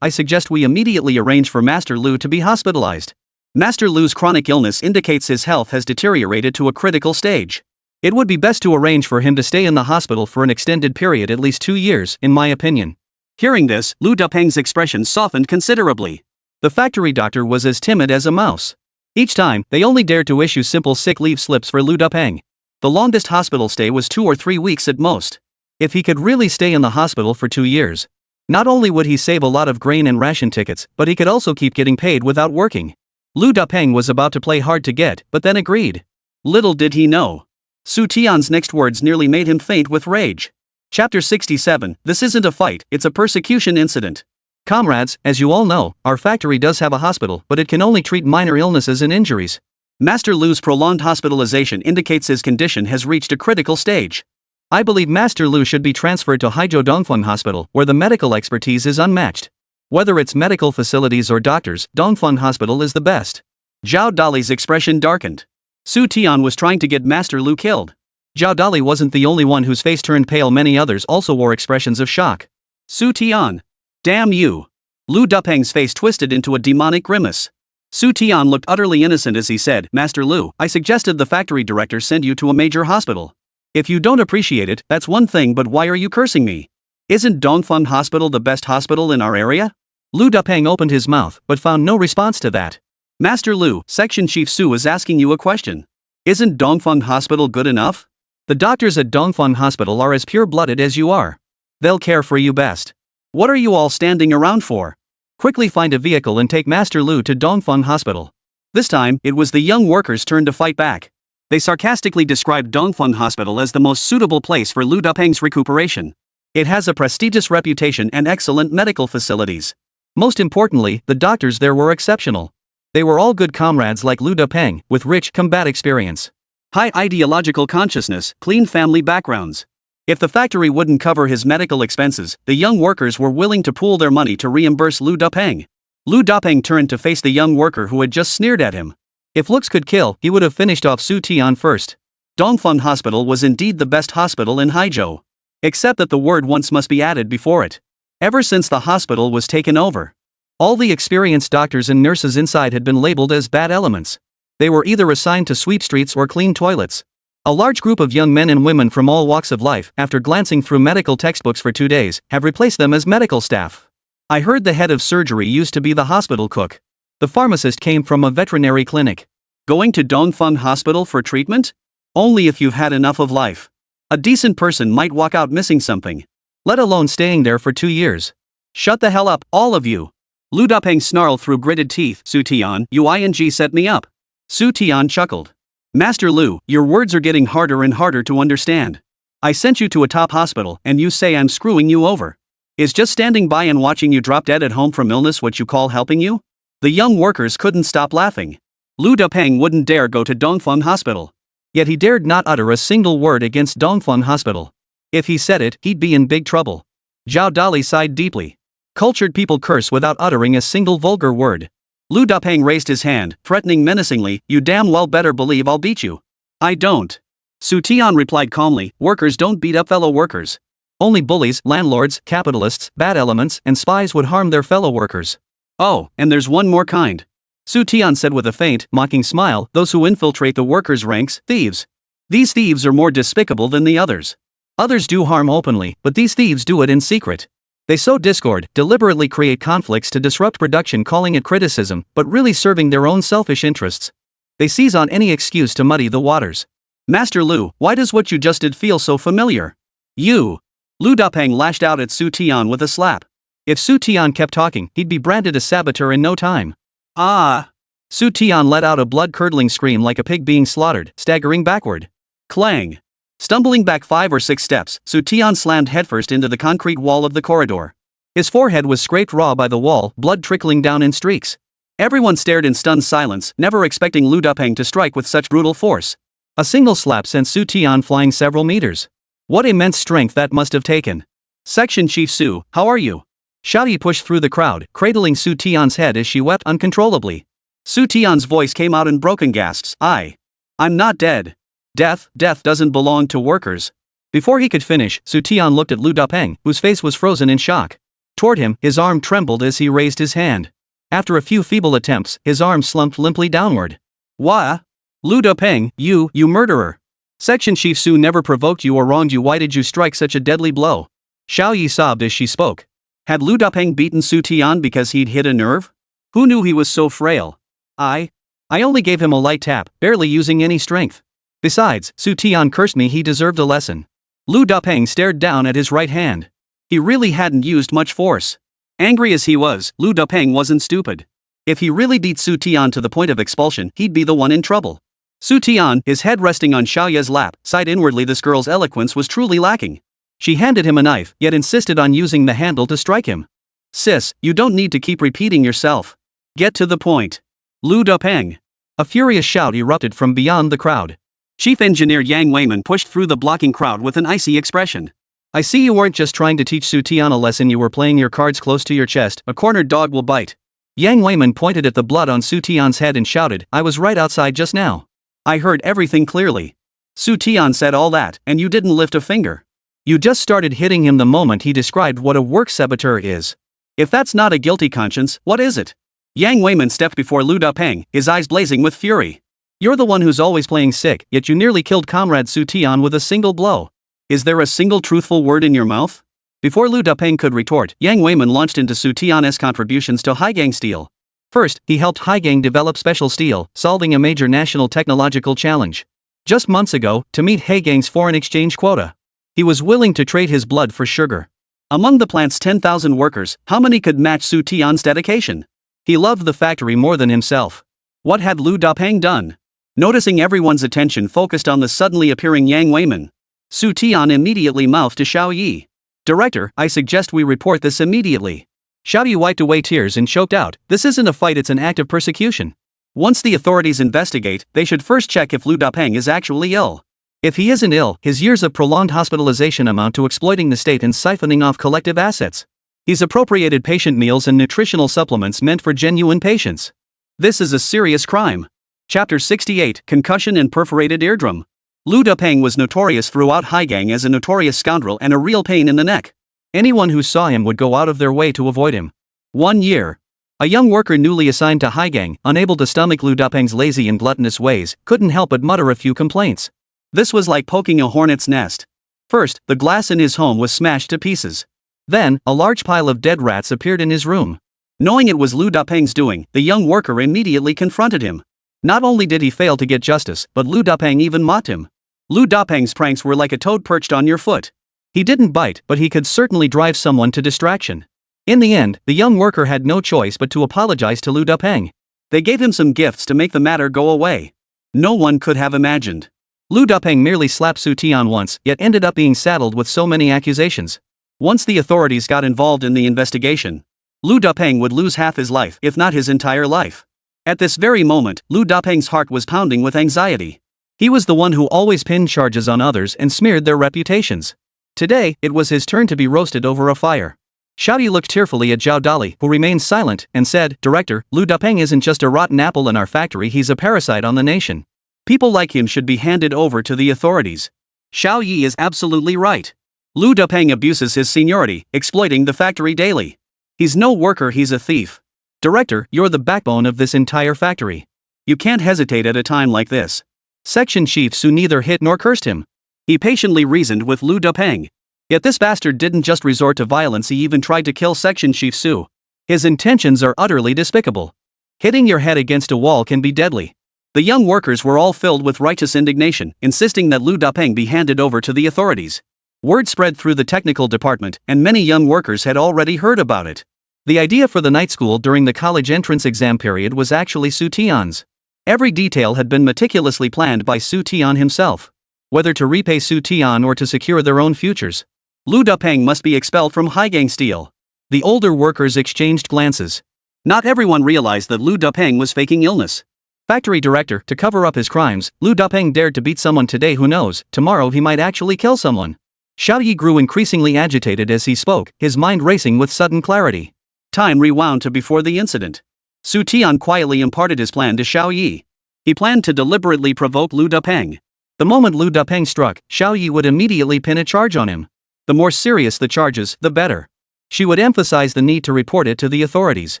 I suggest we immediately arrange for Master Lu to be hospitalized. Master Lu's chronic illness indicates his health has deteriorated to a critical stage. It would be best to arrange for him to stay in the hospital for an extended period, at least 2 years, in my opinion. Hearing this, Lu Dapeng's expression softened considerably. The factory doctor was as timid as a mouse. Each time, they only dared to issue simple sick leave slips for Lu Dapeng. The longest hospital stay was 2 or 3 weeks at most. If he could really stay in the hospital for 2 years, not only would he save a lot of grain and ration tickets, but he could also keep getting paid without working. Lu Dapeng was about to play hard to get, but then agreed. Little did he know. Xu Tian's next words nearly made him faint with rage. Chapter 67, This isn't a fight, it's a persecution incident. Comrades, as you all know, our factory does have a hospital, but it can only treat minor illnesses and injuries. Master Lu's prolonged hospitalization indicates his condition has reached a critical stage. I believe Master Lu should be transferred to Haizhou Dongfeng Hospital, where the medical expertise is unmatched. Whether it's medical facilities or doctors, Dongfeng Hospital is the best. Zhao Dali's expression darkened. Xu Tian was trying to get Master Lu killed. Zhao Dali wasn't the only one whose face turned pale, many others also wore expressions of shock. Xu Tian. Damn you. Lu Dapeng's face twisted into a demonic grimace. Xu Tian looked utterly innocent as he said, Master Lu, I suggested the factory director send you to a major hospital. If you don't appreciate it, that's one thing, but why are you cursing me? Isn't Dongfeng Hospital the best hospital in our area? Lu Dapeng opened his mouth, but found no response to that. Master Lu, Section Chief Su is asking you a question. Isn't Dongfeng Hospital good enough? The doctors at Dongfeng Hospital are as pure-blooded as you are. They'll care for you best. What are you all standing around for? Quickly find a vehicle and take Master Lu to Dongfeng Hospital. This time, it was the young workers' turn to fight back. They sarcastically described Dongfeng Hospital as the most suitable place for Lu Dapeng's recuperation. It has a prestigious reputation and excellent medical facilities. Most importantly, the doctors there were exceptional. They were all good comrades like Lu Dapeng, with rich combat experience. High ideological consciousness, clean family backgrounds. If the factory wouldn't cover his medical expenses, the young workers were willing to pool their money to reimburse Lu Dapeng. Lu Dapeng turned to face the young worker who had just sneered at him. If looks could kill, he would have finished off Xu Tian first. Dongfeng Hospital was indeed the best hospital in Haizhou. Except that the word once must be added before it. Ever since the hospital was taken over, all the experienced doctors and nurses inside had been labeled as bad elements. They were either assigned to sweep streets or clean toilets. A large group of young men and women from all walks of life, after glancing through medical textbooks for 2 days, have replaced them as medical staff. I heard the head of surgery used to be the hospital cook. The pharmacist came from a veterinary clinic. Going to Dongfeng Hospital for treatment? Only if you've had enough of life. A decent person might walk out missing something. Let alone staying there for 2 years. Shut the hell up, all of you. Lu Dapeng snarled through gritted teeth. Xu Tian, you set me up. Xu Tian chuckled. Master Lu, your words are getting harder and harder to understand. I sent you to a top hospital and you say I'm screwing you over. Is just standing by and watching you drop dead at home from illness what you call helping you? The young workers couldn't stop laughing. Lu Dapeng wouldn't dare go to Dongfeng Hospital. Yet he dared not utter a single word against Dongfeng Hospital. If he said it, he'd be in big trouble. Zhao Dali sighed deeply. Cultured people curse without uttering a single vulgar word. Lu Dapeng raised his hand, threatening menacingly, you damn well better believe I'll beat you. I don't. Xu Tian replied calmly, workers don't beat up fellow workers. Only bullies, landlords, capitalists, bad elements, and spies would harm their fellow workers. Oh, and there's one more kind. Xu Tian said with a faint, mocking smile, those who infiltrate the workers' ranks, thieves. These thieves are more despicable than the others. Others do harm openly, but these thieves do it in secret. They sow discord, deliberately create conflicts to disrupt production, calling it criticism, but really serving their own selfish interests. They seize on any excuse to muddy the waters. Master Lu, why does what you just did feel so familiar? You. Lu Dapeng lashed out at Xu Tian with a slap. If Xu Tian kept talking, he'd be branded a saboteur in no time. Ah! Xu Tian let out a blood-curdling scream like a pig being slaughtered, staggering backward. Clang! Stumbling back 5 or 6 steps, Xu Tian slammed headfirst into the concrete wall of the corridor. His forehead was scraped raw by the wall, blood trickling down in streaks. Everyone stared in stunned silence, never expecting Lu Dapeng to strike with such brutal force. A single slap sent Xu Tian flying several meters. What immense strength that must have taken. Section Chief Su, how are you? Xiaoyi pushed through the crowd, cradling Xu Tian's head as she wept uncontrollably. Xu Tian's voice came out in broken gasps, I'm not dead. Death doesn't belong to workers. Before he could finish, Xu Tian looked at Lu Dapeng, whose face was frozen in shock. Toward him, his arm trembled as he raised his hand. After a few feeble attempts, his arm slumped limply downward. Wha? Lu Dapeng, you murderer. Section Chief Su never provoked you or wronged you. Why did you strike such a deadly blow? Xiaoyi sobbed as she spoke. Had Lu Dapeng beaten Xu Tian because he'd hit a nerve? Who knew he was so frail? I only gave him a light tap, barely using any strength. Besides, Xu Tian cursed me, he deserved a lesson. Lu Dapeng stared down at his right hand. He really hadn't used much force. Angry as he was, Lu Dapeng wasn't stupid. If he really beat Xu Tian to the point of expulsion, he'd be the one in trouble. Xu Tian, his head resting on Xiaoye's lap, sighed inwardly. This girl's eloquence was truly lacking. She handed him a knife, yet insisted on using the handle to strike him. Sis, you don't need to keep repeating yourself. Get to the point. Lu Dapeng. A furious shout erupted from beyond the crowd. Chief Engineer Yang Weiman pushed through the blocking crowd with an icy expression. I see you weren't just trying to teach Xu Tian a lesson, you were playing your cards close to your chest. A cornered dog will bite. Yang Weiman pointed at the blood on Xu Tian's head and shouted, I was right outside just now. I heard everything clearly. Xu Tian said all that, and you didn't lift a finger. You just started hitting him the moment he described what a work saboteur is. If that's not a guilty conscience, what is it? Yang Weiman stepped before Lu Dapeng, his eyes blazing with fury. You're the one who's always playing sick, yet you nearly killed Comrade Xu Tian with a single blow. Is there a single truthful word in your mouth? Before Lu Dapeng could retort, Yang Weiman launched into Xu Tian's contributions to Haizhou steel. First, he helped Haizhou develop special steel, solving a major national technological challenge. Just months ago, to meet Haizhou's foreign exchange quota, he was willing to trade his blood for sugar. Among the plant's 10,000 workers, how many could match Xu Tian's dedication? He loved the factory more than himself. What had Lu Dapeng done? Noticing everyone's attention focused on the suddenly appearing Yang Weiman, Xu Tian immediately mouthed to Xiaoyi. Director, I suggest we report this immediately. Xiaoyi wiped away tears and choked out, this isn't a fight, it's an act of persecution. Once the authorities investigate, they should first check if Lu Dapeng is actually ill. If he isn't ill, his years of prolonged hospitalization amount to exploiting the state and siphoning off collective assets. He's appropriated patient meals and nutritional supplements meant for genuine patients. This is a serious crime. Chapter 68, Concussion and Perforated Eardrum. Lu Dapeng was notorious throughout Haigang as a notorious scoundrel and a real pain in the neck. Anyone who saw him would go out of their way to avoid him. 1 year. A young worker newly assigned to Haigang, unable to stomach Lu Dapeng's lazy and gluttonous ways, couldn't help but mutter a few complaints. This was like poking a hornet's nest. First, the glass in his home was smashed to pieces. Then, a large pile of dead rats appeared in his room. Knowing it was Lu Dapeng's doing, the young worker immediately confronted him. Not only did he fail to get justice, but Lu Dapeng even mocked him. Lu Dapeng's pranks were like a toad perched on your foot. He didn't bite, but he could certainly drive someone to distraction. In the end, the young worker had no choice but to apologize to Lu Dapeng. They gave him some gifts to make the matter go away. No one could have imagined. Lu Dapeng merely slapped Xu Tian once, yet ended up being saddled with so many accusations. Once the authorities got involved in the investigation, Lu Dapeng would lose half his life, if not his entire life. At this very moment, Lu Dapeng's heart was pounding with anxiety. He was the one who always pinned charges on others and smeared their reputations. Today, it was his turn to be roasted over a fire. Xiao Yi looked tearfully at Zhao Dali, who remained silent, and said, "Director, Lu Dapeng isn't just a rotten apple in our factory, he's a parasite on the nation. People like him should be handed over to the authorities." Xiao Yi is absolutely right. Lu Dapeng abuses his seniority, exploiting the factory daily. He's no worker, he's a thief. Director, you're the backbone of this entire factory. You can't hesitate at a time like this. Section Chief Su neither hit nor cursed him. He patiently reasoned with Lu Dapeng. Yet this bastard didn't just resort to violence, he even tried to kill Section Chief Su. His intentions are utterly despicable. Hitting your head against a wall can be deadly. The young workers were all filled with righteous indignation, insisting that Lu Dapeng be handed over to the authorities. Word spread through the technical department, and many young workers had already heard about it. The idea for the night school during the college entrance exam period was actually Xu Tian's. Every detail had been meticulously planned by Xu Tian himself. Whether to repay Xu Tian or to secure their own futures, Lu Dapeng must be expelled from Haigang Steel. The older workers exchanged glances. Not everyone realized that Lu Dapeng was faking illness. Factory director, to cover up his crimes, Lu Dapeng dared to beat someone today. Who knows, tomorrow he might actually kill someone. Xiao Yi grew increasingly agitated as he spoke, his mind racing with sudden clarity. Time rewound to before the incident. Xu Tian quietly imparted his plan to Xiao Yi. He planned to deliberately provoke Lu Dapeng. The moment Lu Dapeng struck, Xiao Yi would immediately pin a charge on him. The more serious the charges, the better. She would emphasize the need to report it to the authorities.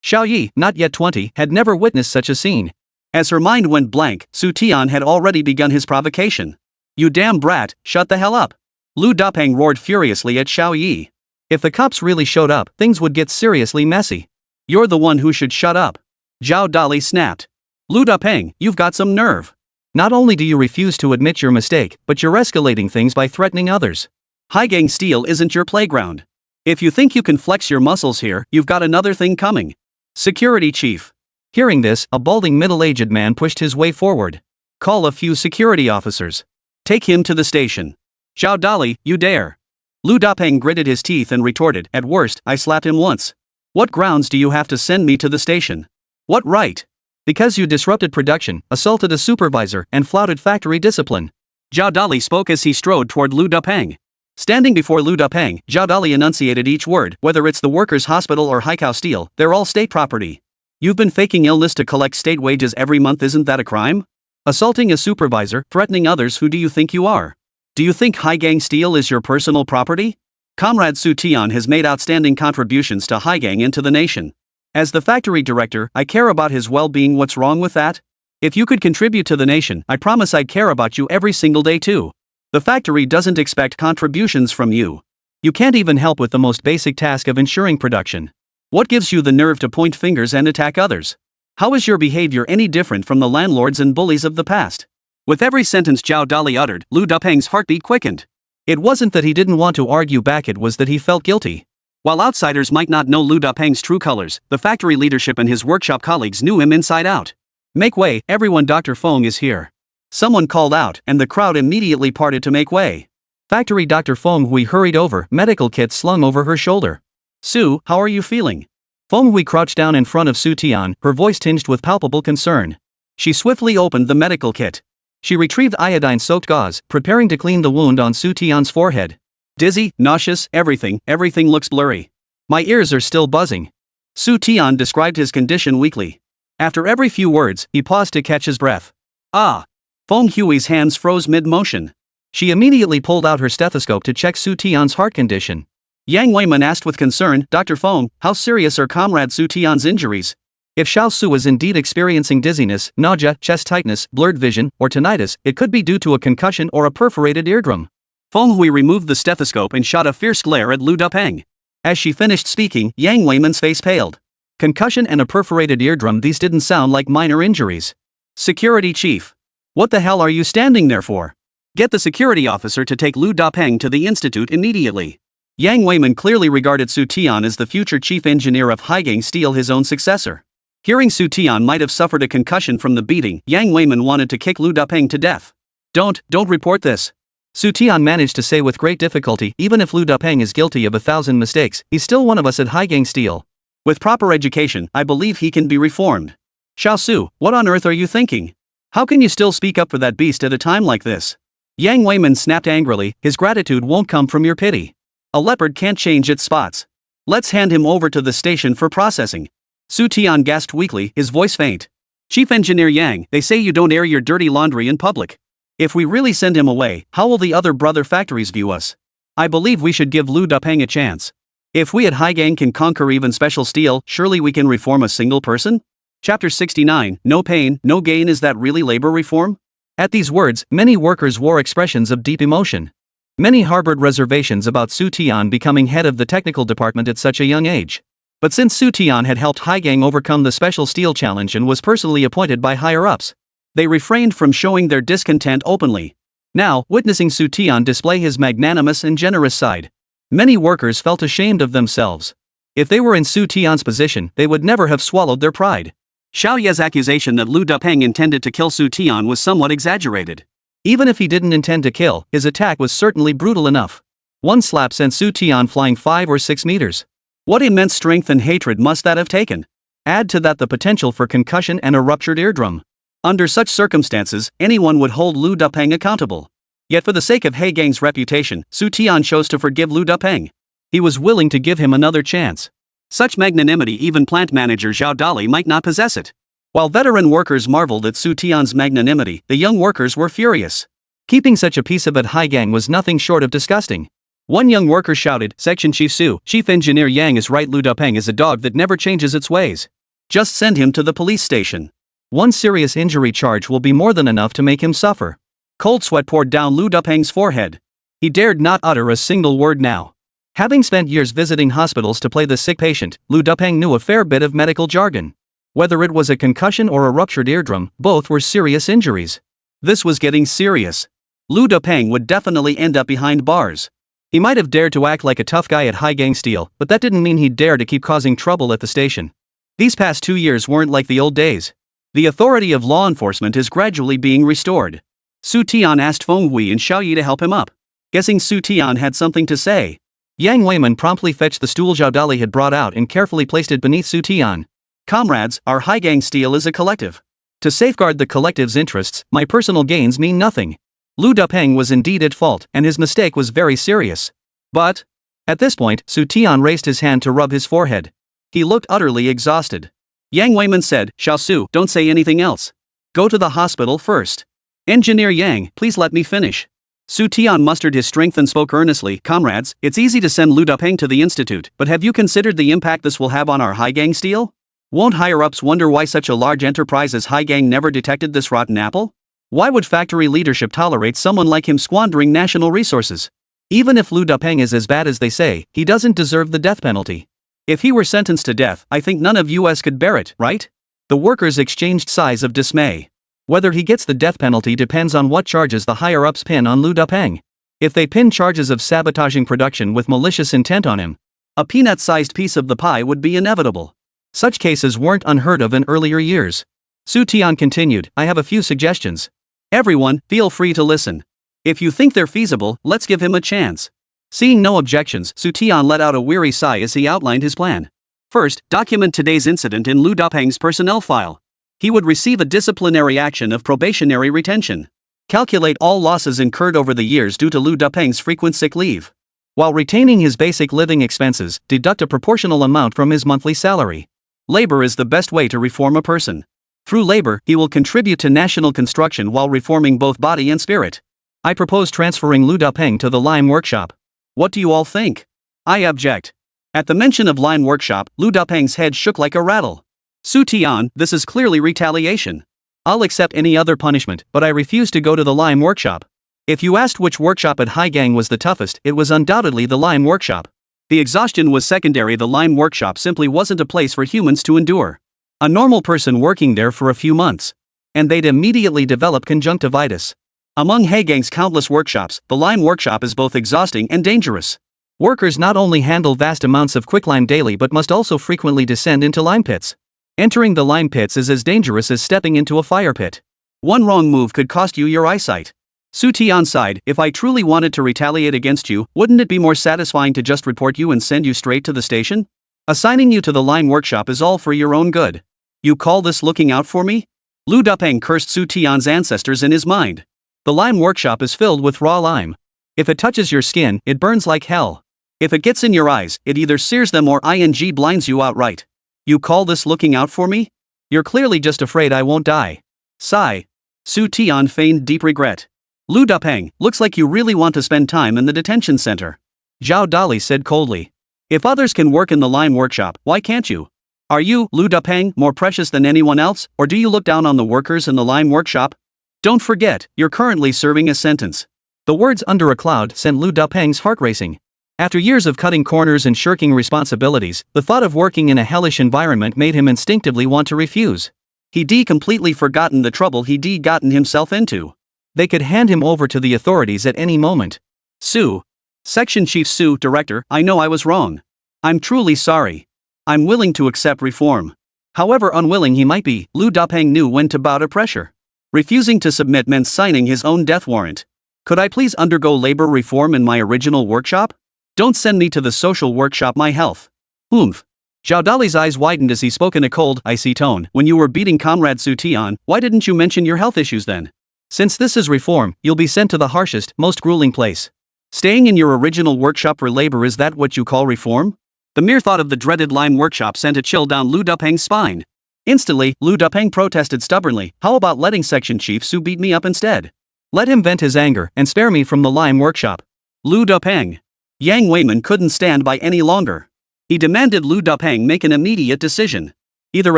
Xiao Yi, not yet 20, had never witnessed such a scene. As her mind went blank, Xu Tian had already begun his provocation. "You damn brat, shut the hell up." Lu Dapeng roared furiously at Xiao Yi. If the cops really showed up, things would get seriously messy. "You're the one who should shut up." Zhao Dali snapped. "Lu Dapeng, you've got some nerve. Not only do you refuse to admit your mistake, but you're escalating things by threatening others. Haigang Steel isn't your playground. If you think you can flex your muscles here, you've got another thing coming." Security chief. Hearing this, a balding middle-aged man pushed his way forward. "Call a few security officers. Take him to the station." "Zhao Dali, you dare." Lu Dapeng gritted his teeth and retorted, "At worst, I slapped him once. What grounds do you have to send me to the station?" "What right?" "Because you disrupted production, assaulted a supervisor, and flouted factory discipline." Zhao Dali spoke as he strode toward Lu Dapeng. Standing before Lu Dapeng, Zhao Dali enunciated each word. "Whether it's the workers' hospital or Haizhou Steel, they're all state property. You've been faking illness to collect state wages every month, isn't that a crime? Assaulting a supervisor, threatening others, who do you think you are? Do you think Haigang Steel is your personal property? Comrade Xu Tian has made outstanding contributions to Haigang and to the nation. As the factory director, I care about his well-being. What's wrong with that? If you could contribute to the nation, I promise I'd care about you every single day too. The factory doesn't expect contributions from you. You can't even help with the most basic task of ensuring production. What gives you the nerve to point fingers and attack others? How is your behavior any different from the landlords and bullies of the past?" With every sentence Zhao Dali uttered, Lu Dapeng's heartbeat quickened. It wasn't that he didn't want to argue back, it was that he felt guilty. While outsiders might not know Lu Dapeng's true colors, the factory leadership and his workshop colleagues knew him inside out. "Make way, everyone, Dr. Feng is here." Someone called out, and the crowd immediately parted to make way. Factory Dr. Feng Hui hurried over, medical kit slung over her shoulder. "Su, how are you feeling?" Feng Hui crouched down in front of Xu Tian, her voice tinged with palpable concern. She swiftly opened the medical kit. She retrieved iodine-soaked gauze, preparing to clean the wound on Xu Tian's forehead. Dizzy, nauseous, everything looks blurry. My ears are still buzzing. Xu Tian described his condition weakly. After every few words, he paused to catch his breath. Ah! Feng Hui's hands froze mid-motion. She immediately pulled out her stethoscope to check Xu Tian's heart condition. Yang Weiman asked with concern, Dr. Feng, how serious are Comrade Xu Tian's injuries? If Xiao Su is indeed experiencing dizziness, nausea, chest tightness, blurred vision, or tinnitus, it could be due to a concussion or a perforated eardrum. Feng Hui removed the stethoscope and shot a fierce glare at Lu Dapeng. As she finished speaking, Yang Weiman's face paled. Concussion and a perforated eardrum, these didn't sound like minor injuries. Security chief. What the hell are you standing there for? Get the security officer to take Lu Dapeng to the institute immediately. Yang Weiman clearly regarded Xu Tian as the future chief engineer of Haizhou Steel, his own successor. Hearing Xu Tian might have suffered a concussion from the beating, Yang Weiman wanted to kick Lu Dapeng to death. Don't report this. Xu Tian managed to say with great difficulty, even if Lu Dapeng is guilty of 1,000 mistakes, he's still one of us at Haizhou Steel. With proper education, I believe he can be reformed. Xiao Su, what on earth are you thinking? How can you still speak up for that beast at a time like this? Yang Weiman snapped angrily, his gratitude won't come from your pity. A leopard can't change its spots. Let's hand him over to the station for processing. Xu Tian gasped weakly, his voice faint. Chief Engineer Yang, they say you don't air your dirty laundry in public. If we really send him away, how will the other brother factories view us? I believe we should give Lu Dapeng a chance. If we at Haizhou can conquer even Special Steel, surely we can reform a single person? Chapter 69, No Pain, No Gain. Is that really labor reform? At these words, many workers wore expressions of deep emotion. Many harbored reservations about Xu Tian becoming head of the technical department at such a young age. But since Xu Tian had helped Haizhou overcome the Special Steel challenge and was personally appointed by higher-ups, they refrained from showing their discontent openly. Now, witnessing Xu Tian display his magnanimous and generous side, many workers felt ashamed of themselves. If they were in Xu Tian's position, they would never have swallowed their pride. Xiao Ye's accusation that Lu Dapeng intended to kill Xu Tian was somewhat exaggerated. Even if he didn't intend to kill, his attack was certainly brutal enough. One slap sent Xu Tian flying 5 or 6 meters. What immense strength and hatred must that have taken? Add to that the potential for concussion and a ruptured eardrum. Under such circumstances, anyone would hold Lu Dapeng accountable. Yet for the sake of Haizhou's reputation, Xu Tian chose to forgive Lu Dapeng. He was willing to give him another chance. Such magnanimity even plant manager Zhao Dali might not possess it. While veteran workers marveled at Xu Tian's magnanimity, the young workers were furious. Keeping such a piece of it Haizhou was nothing short of disgusting. One young worker shouted, Section Chief Su, Chief Engineer Yang is right. Lu Dapeng is a dog that never changes its ways. Just send him to the police station. One serious injury charge will be more than enough to make him suffer. Cold sweat poured down Lu Dapeng's forehead. He dared not utter a single word now. Having spent years visiting hospitals to play the sick patient, Lu Dapeng knew a fair bit of medical jargon. Whether it was a concussion or a ruptured eardrum, both were serious injuries. This was getting serious. Lu Dapeng would definitely end up behind bars. He might have dared to act like a tough guy at Haizhou Steel, but that didn't mean he'd dare to keep causing trouble at the station. These past 2 years weren't like the old days. The authority of law enforcement is gradually being restored. Xu Tian asked Feng Hui and Xiao Yi to help him up. Guessing Xu Tian had something to say, Yang Weiman promptly fetched the stool Zhao Dali had brought out and carefully placed it beneath Xu Tian. Comrades, our Haizhou Steel is a collective. To safeguard the collective's interests, my personal gains mean nothing. Lu Dapeng was indeed at fault, and his mistake was very serious. But at this point, Xu Tian raised his hand to rub his forehead. He looked utterly exhausted. Yang Weiman said, Xiao Su, don't say anything else. Go to the hospital first. Engineer Yang, please let me finish. Xu Tian mustered his strength and spoke earnestly, Comrades, it's easy to send Lu Dapeng to the institute, but have you considered the impact this will have on our Haizhou Steel? Won't higher-ups wonder why such a large enterprise as Haizhou never detected this rotten apple? Why would factory leadership tolerate someone like him squandering national resources? Even if Lu Dapeng is as bad as they say, he doesn't deserve the death penalty. If he were sentenced to death, I think none of us could bear it, right? The workers exchanged sighs of dismay. Whether he gets the death penalty depends on what charges the higher-ups pin on Lu Dapeng. If they pin charges of sabotaging production with malicious intent on him, a peanut-sized piece of the pie would be inevitable. Such cases weren't unheard of in earlier years. Xu Tian continued, I have a few suggestions. Everyone, feel free to listen. If you think they're feasible, let's give him a chance. Seeing no objections, Xu Tian let out a weary sigh as he outlined his plan. First, document today's incident in Lu Dapeng's personnel file. He would receive a disciplinary action of probationary retention. Calculate all losses incurred over the years due to Lu Dapeng's frequent sick leave. While retaining his basic living expenses, deduct a proportional amount from his monthly salary. Labor is the best way to reform a person. Through labor, he will contribute to national construction while reforming both body and spirit. I propose transferring Lu Dapeng to the lime workshop. What do you all think? I object. At the mention of lime workshop, Lu Dapeng's head shook like a rattle. Xu Tian, this is clearly retaliation. I'll accept any other punishment, but I refuse to go to the lime workshop. If you asked which workshop at Haizhou was the toughest, it was undoubtedly the lime workshop. The exhaustion was secondary. The lime workshop simply wasn't a place for humans to endure. A normal person working there for a few months, and they'd immediately develop conjunctivitis. Among Haizhou's countless workshops, the lime workshop is both exhausting and dangerous. Workers not only handle vast amounts of quicklime daily but must also frequently descend into lime pits. Entering the lime pits is as dangerous as stepping into a fire pit. One wrong move could cost you your eyesight. Xu Tian sighed, if I truly wanted to retaliate against you, wouldn't it be more satisfying to just report you and send you straight to the station? Assigning you to the lime workshop is all for your own good. You call this looking out for me? Lu Dapeng cursed Xu Tian's ancestors in his mind. The lime workshop is filled with raw lime. If it touches your skin, it burns like hell. If it gets in your eyes, it either sears them or blinds you outright. You call this looking out for me? You're clearly just afraid I won't die. Sigh. Xu Tian feigned deep regret. Lu Dapeng, looks like you really want to spend time in the detention center. Zhao Dali said coldly. If others can work in the lime workshop, why can't you? Are you, Lu Dapeng, more precious than anyone else, or do you look down on the workers in the lime workshop? Don't forget, you're currently serving a sentence. The words under a cloud sent Lu Dapeng's heart racing. After years of cutting corners and shirking responsibilities, the thought of working in a hellish environment made him instinctively want to refuse. He'd completely forgotten the trouble he'd gotten himself into. They could hand him over to the authorities at any moment. Su. Section Chief Su, Director, I know I was wrong. I'm truly sorry. I'm willing to accept reform. However unwilling he might be, Lu Dapeng knew when to bow to pressure. Refusing to submit meant signing his own death warrant. Could I please undergo labor reform in my original workshop? Don't send me to the social workshop. My health. Oomph. Zhao Dali's eyes widened as he spoke in a cold, icy tone. When you were beating Comrade Xu Tian, why didn't you mention your health issues then? Since this is reform, you'll be sent to the harshest, most grueling place. Staying in your original workshop for labor, is that what you call reform? The mere thought of the dreaded lime workshop sent a chill down Lu Dapeng's spine. Instantly, Lu Dapeng protested stubbornly, how about letting Section Chief Su beat me up instead? Let him vent his anger, and spare me from the lime workshop. Lu Dapeng. Yang Weiman couldn't stand by any longer. He demanded Lu Dapeng make an immediate decision. Either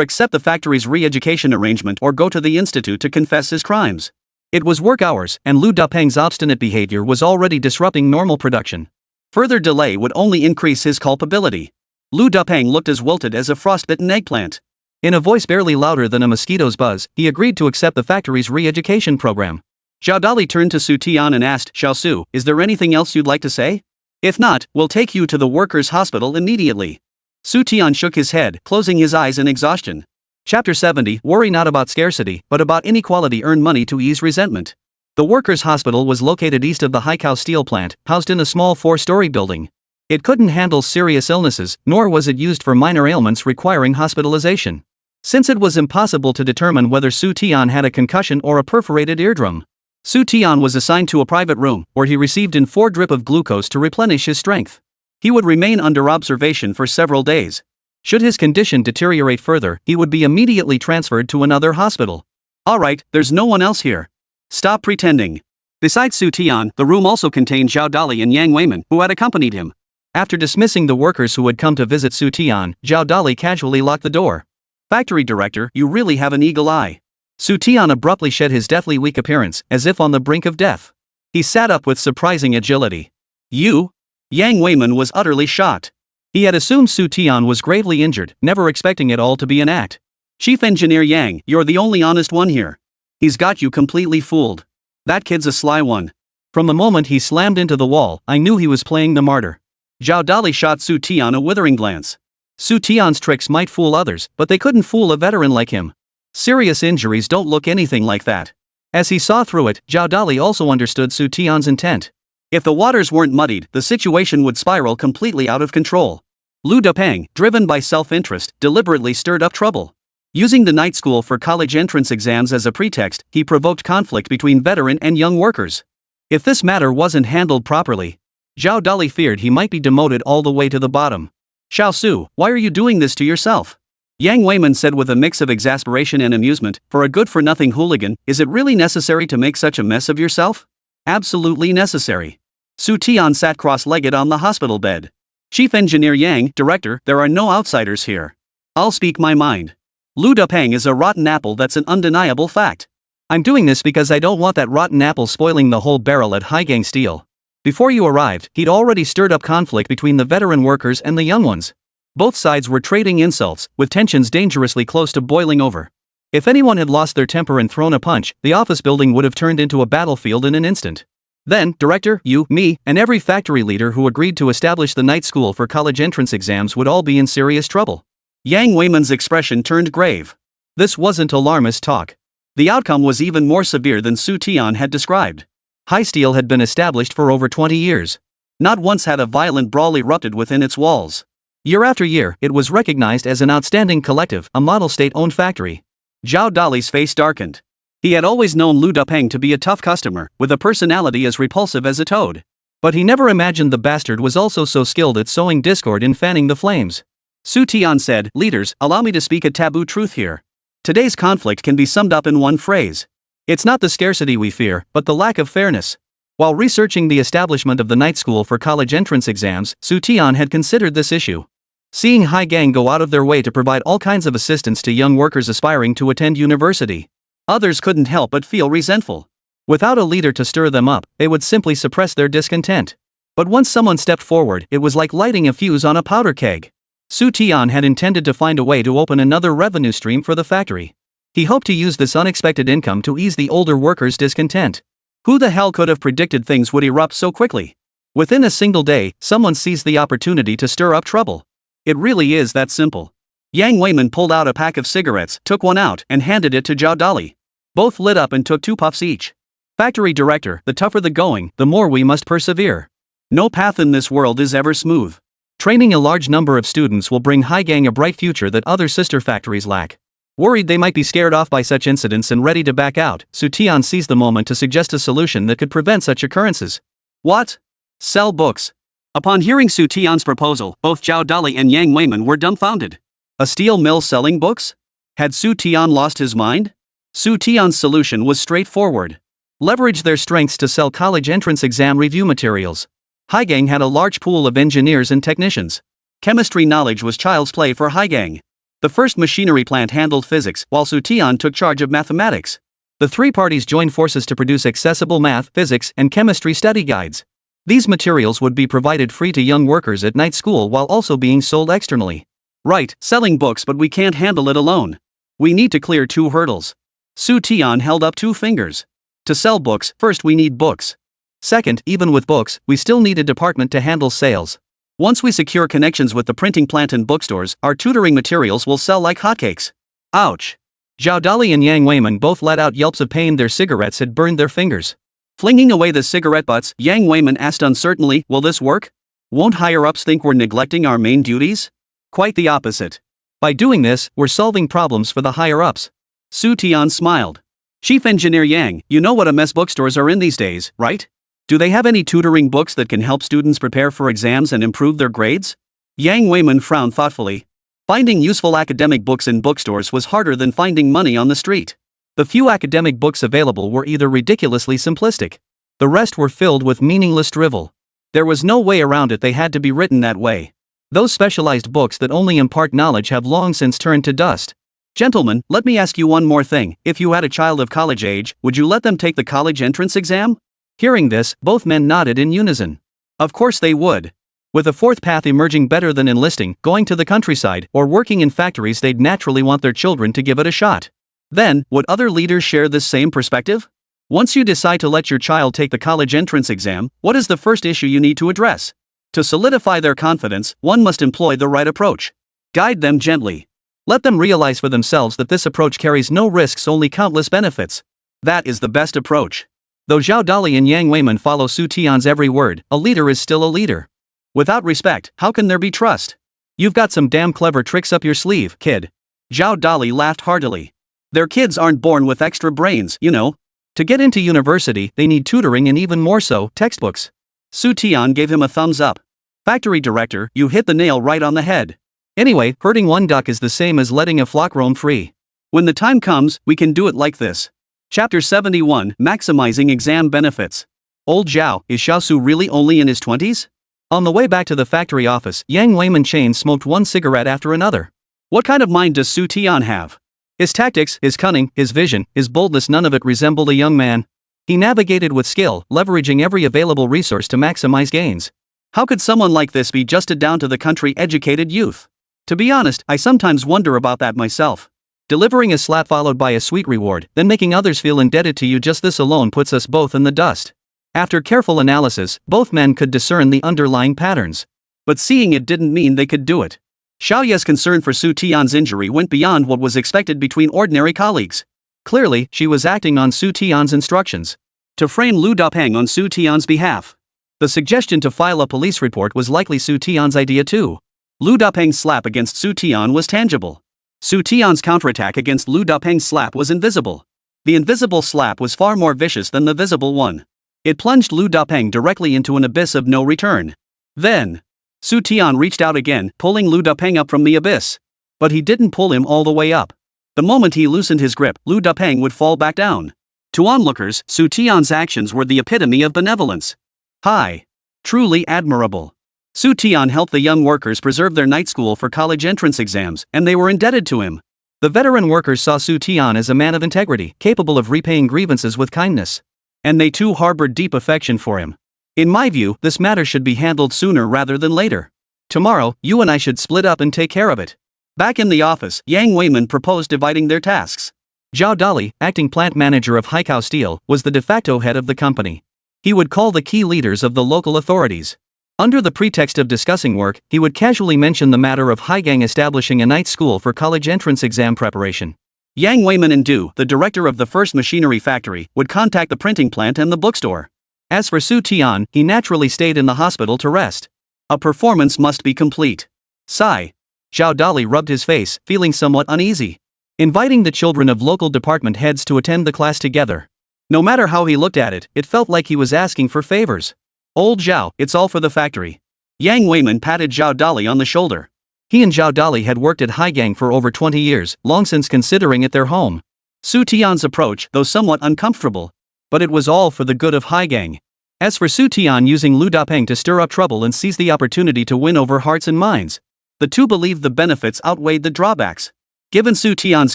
accept the factory's re-education arrangement or go to the institute to confess his crimes. It was work hours, and Lu Dapeng's obstinate behavior was already disrupting normal production. Further delay would only increase his culpability. Lu Dapeng looked as wilted as a frostbitten eggplant. In a voice barely louder than a mosquito's buzz, he agreed to accept the factory's re-education program. Zhao Dali turned to Xu Tian and asked, Xiao Su, is there anything else you'd like to say? If not, we'll take you to the workers' hospital immediately. Xu Tian shook his head, closing his eyes in exhaustion. Chapter 70, worry not about scarcity, but about inequality. Earn money to ease resentment. The workers' hospital was located east of the Haizhou steel plant, housed in a small 4-story building. It couldn't handle serious illnesses, nor was it used for minor ailments requiring hospitalization. Since it was impossible to determine whether Xu Tian had a concussion or a perforated eardrum, Xu Tian was assigned to a private room, where he received in 4 drip of glucose to replenish his strength. He would remain under observation for several days. Should his condition deteriorate further, he would be immediately transferred to another hospital. Alright, there's no one else here. Stop pretending. Besides Xu Tian, the room also contained Zhao Dali and Yang Weiman, who had accompanied him. After dismissing the workers who had come to visit Xu Tian, Zhao Dali casually locked the door. Factory director, you really have an eagle eye. Xu Tian abruptly shed his deathly weak appearance, as if on the brink of death. He sat up with surprising agility. You? Yang Weiman was utterly shocked. He had assumed Xu Tian was gravely injured, never expecting it all to be an act. Chief Engineer Yang, you're the only honest one here. He's got you completely fooled. That kid's a sly one. From the moment he slammed into the wall, I knew he was playing the martyr. Zhao Dali shot Xu Tian a withering glance. Xu Tian's tricks might fool others, but they couldn't fool a veteran like him. Serious injuries don't look anything like that. As he saw through it, Zhao Dali also understood Xu Tian's intent. If the waters weren't muddied, the situation would spiral completely out of control. Lu Depeng, driven by self-interest, deliberately stirred up trouble. Using the night school for college entrance exams as a pretext, he provoked conflict between veteran and young workers. If this matter wasn't handled properly, Zhao Dali feared he might be demoted all the way to the bottom. Xiao Su, why are you doing this to yourself? Yang Weiman said with a mix of exasperation and amusement, for a good-for-nothing hooligan, is it really necessary to make such a mess of yourself? Absolutely necessary. Xu Tian sat cross-legged on the hospital bed. Chief Engineer Yang, Director, there are no outsiders here. I'll speak my mind. Lu Depeng is a rotten apple, that's an undeniable fact. I'm doing this because I don't want that rotten apple spoiling the whole barrel at Haizhou Steel. Before you arrived, he'd already stirred up conflict between the veteran workers and the young ones. Both sides were trading insults, with tensions dangerously close to boiling over. If anyone had lost their temper and thrown a punch, the office building would have turned into a battlefield in an instant. Then, Director, you, me, and every factory leader who agreed to establish the night school for college entrance exams would all be in serious trouble. Yang Weiman's expression turned grave. This wasn't alarmist talk. The outcome was even more severe than Xu Tian had described. Haizhou Steel had been established for over 20 years. Not once had a violent brawl erupted within its walls. Year after year, it was recognized as an outstanding collective, a model state-owned factory. Zhao Dali's face darkened. He had always known Lu Depeng to be a tough customer, with a personality as repulsive as a toad. But he never imagined the bastard was also so skilled at sowing discord and fanning the flames. Xu Tian said, "Leaders, allow me to speak a taboo truth here. Today's conflict can be summed up in one phrase. It's not the scarcity we fear, but the lack of fairness." While researching the establishment of the night school for college entrance exams, Xu Tian had considered this issue. Seeing Haizhou go out of their way to provide all kinds of assistance to young workers aspiring to attend university, others couldn't help but feel resentful. Without a leader to stir them up, they would simply suppress their discontent. But once someone stepped forward, it was like lighting a fuse on a powder keg. Xu Tian had intended to find a way to open another revenue stream for the factory. He hoped to use this unexpected income to ease the older workers' discontent. Who the hell could have predicted things would erupt so quickly? Within a single day, someone seized the opportunity to stir up trouble. It really is that simple. Yang Weiman pulled out a pack of cigarettes, took one out, and handed it to Zhao Dali. Both lit up and took 2 puffs each. Factory Director, the tougher the going, the more we must persevere. No path in this world is ever smooth. Training a large number of students will bring Haizhou a bright future that other sister factories lack. Worried they might be scared off by such incidents and ready to back out, Xu Tian seized the moment to suggest a solution that could prevent such occurrences. What? Sell books. Upon hearing Xu Tian's proposal, both Zhao Dali and Yang Weiman were dumbfounded. A steel mill selling books? Had Xu Tian lost his mind? Xu Tian's solution was straightforward. Leverage their strengths to sell college entrance exam review materials. Haizhou had a large pool of engineers and technicians. Chemistry knowledge was child's play for Haizhou. The first machinery plant handled physics, while Xu Tian took charge of mathematics. The 3 parties joined forces to produce accessible math, physics, and chemistry study guides. These materials would be provided free to young workers at night school while also being sold externally. Right, selling books, but we can't handle it alone. We need to clear 2 hurdles. Xu Tian held up 2 fingers. To sell books, first we need books. Second, even with books, we still need a department to handle sales. Once we secure connections with the printing plant and bookstores, our tutoring materials will sell like hotcakes. Ouch. Zhao Dali and Yang Weiman both let out yelps of pain. Their cigarettes had burned their fingers. Flinging away the cigarette butts, Yang Weiman asked uncertainly, "Will this work? Won't higher-ups think we're neglecting our main duties?" Quite the opposite. By doing this, we're solving problems for the higher-ups. Xu Tian smiled. Chief Engineer Yang, you know what a mess bookstores are in these days, right? Do they have any tutoring books that can help students prepare for exams and improve their grades? Yang Weiman frowned thoughtfully. Finding useful academic books in bookstores was harder than finding money on the street. The few academic books available were either ridiculously simplistic. The rest were filled with meaningless drivel. There was no way around it, they had to be written that way. Those specialized books that only impart knowledge have long since turned to dust. Gentlemen, let me ask you one more thing. If you had a child of college age, would you let them take the college entrance exam? Hearing this, both men nodded in unison. Of course they would. With a 4th path emerging better than enlisting, going to the countryside, or working in factories, they'd naturally want their children to give it a shot. Then, would other leaders share this same perspective? Once you decide to let your child take the college entrance exam, what is the first issue you need to address? To solidify their confidence, one must employ the right approach. Guide them gently. Let them realize for themselves that this approach carries no risks, only countless benefits. That is the best approach. Though Zhao Dali and Yang Weiman follow Xu Tian's every word, a leader is still a leader. Without respect, how can there be trust? You've got some damn clever tricks up your sleeve, kid. Zhao Dali laughed heartily. Their kids aren't born with extra brains, you know. To get into university, they need tutoring and even more so, textbooks. Xu Tian gave him a thumbs up. Factory director, you hit the nail right on the head. Anyway, herding one duck is the same as letting a flock roam free. When the time comes, we can do it like this. Chapter 71, Maximizing Exam Benefits. Old Zhao, is Xiaosu really only in his 20s? On the way back to the factory office, Yang Weiman chain smoked one cigarette after another. What kind of mind does Xu Tian have? His tactics, his cunning, his vision, his boldness, none of it resembled a young man. He navigated with skill, leveraging every available resource to maximize gains. How could someone like this be adjusted down to the country-educated youth? To be honest, I sometimes wonder about that myself. Delivering a slap followed by a sweet reward, then making others feel indebted to you, just this alone puts us both in the dust. After careful analysis, both men could discern the underlying patterns. But seeing it didn't mean they could do it. Xiaoye's concern for Xu Tian's injury went beyond what was expected between ordinary colleagues. Clearly, she was acting on Xu Tian's instructions. To frame Lu Dapeng on Xu Tian's behalf. The suggestion to file a police report was likely Xu Tian's idea too. Lu Dapeng's slap against Xu Tian was tangible. Xu Tian's counterattack against Lu Dapeng's slap was invisible. The invisible slap was far more vicious than the visible one. It plunged Lu Dapeng directly into an abyss of no return. Then, Xu Tian reached out again, pulling Lu Dapeng up from the abyss. But he didn't pull him all the way up. The moment he loosened his grip, Lu Dapeng would fall back down. To onlookers, Xu Tian's actions were the epitome of benevolence. Hi. Truly admirable. Xu Tian helped the young workers preserve their night school for college entrance exams, and they were indebted to him. The veteran workers saw Xu Tian as a man of integrity, capable of repaying grievances with kindness. And they too harbored deep affection for him. In my view, this matter should be handled sooner rather than later. Tomorrow, you and I should split up and take care of it. Back in the office, Yang Weiman proposed dividing their tasks. Zhao Dali, acting plant manager of Haizhou Steel, was the de facto head of the company. He would call the key leaders of the local authorities. Under the pretext of discussing work, he would casually mention the matter of Haigang establishing a night school for college entrance exam preparation. Yang Weiman and Du, the director of the first machinery factory, would contact the printing plant and the bookstore. As for Xu Tian, he naturally stayed in the hospital to rest. A performance must be complete. Sigh. Zhao Dali rubbed his face, feeling somewhat uneasy. Inviting the children of local department heads to attend the class together. No matter how he looked at it, it felt like he was asking for favors. Old Zhao, it's all for the factory. Yang Weiman patted Zhao Dali on the shoulder. He and Zhao Dali had worked at Haigang for over 20 years, long since considering it their home. Xu Tian's approach, though somewhat uncomfortable. But it was all for the good of Haigang. As for Xu Tian using Lu Dapeng to stir up trouble and seize the opportunity to win over hearts and minds, the two believed the benefits outweighed the drawbacks. Given Xu Tian's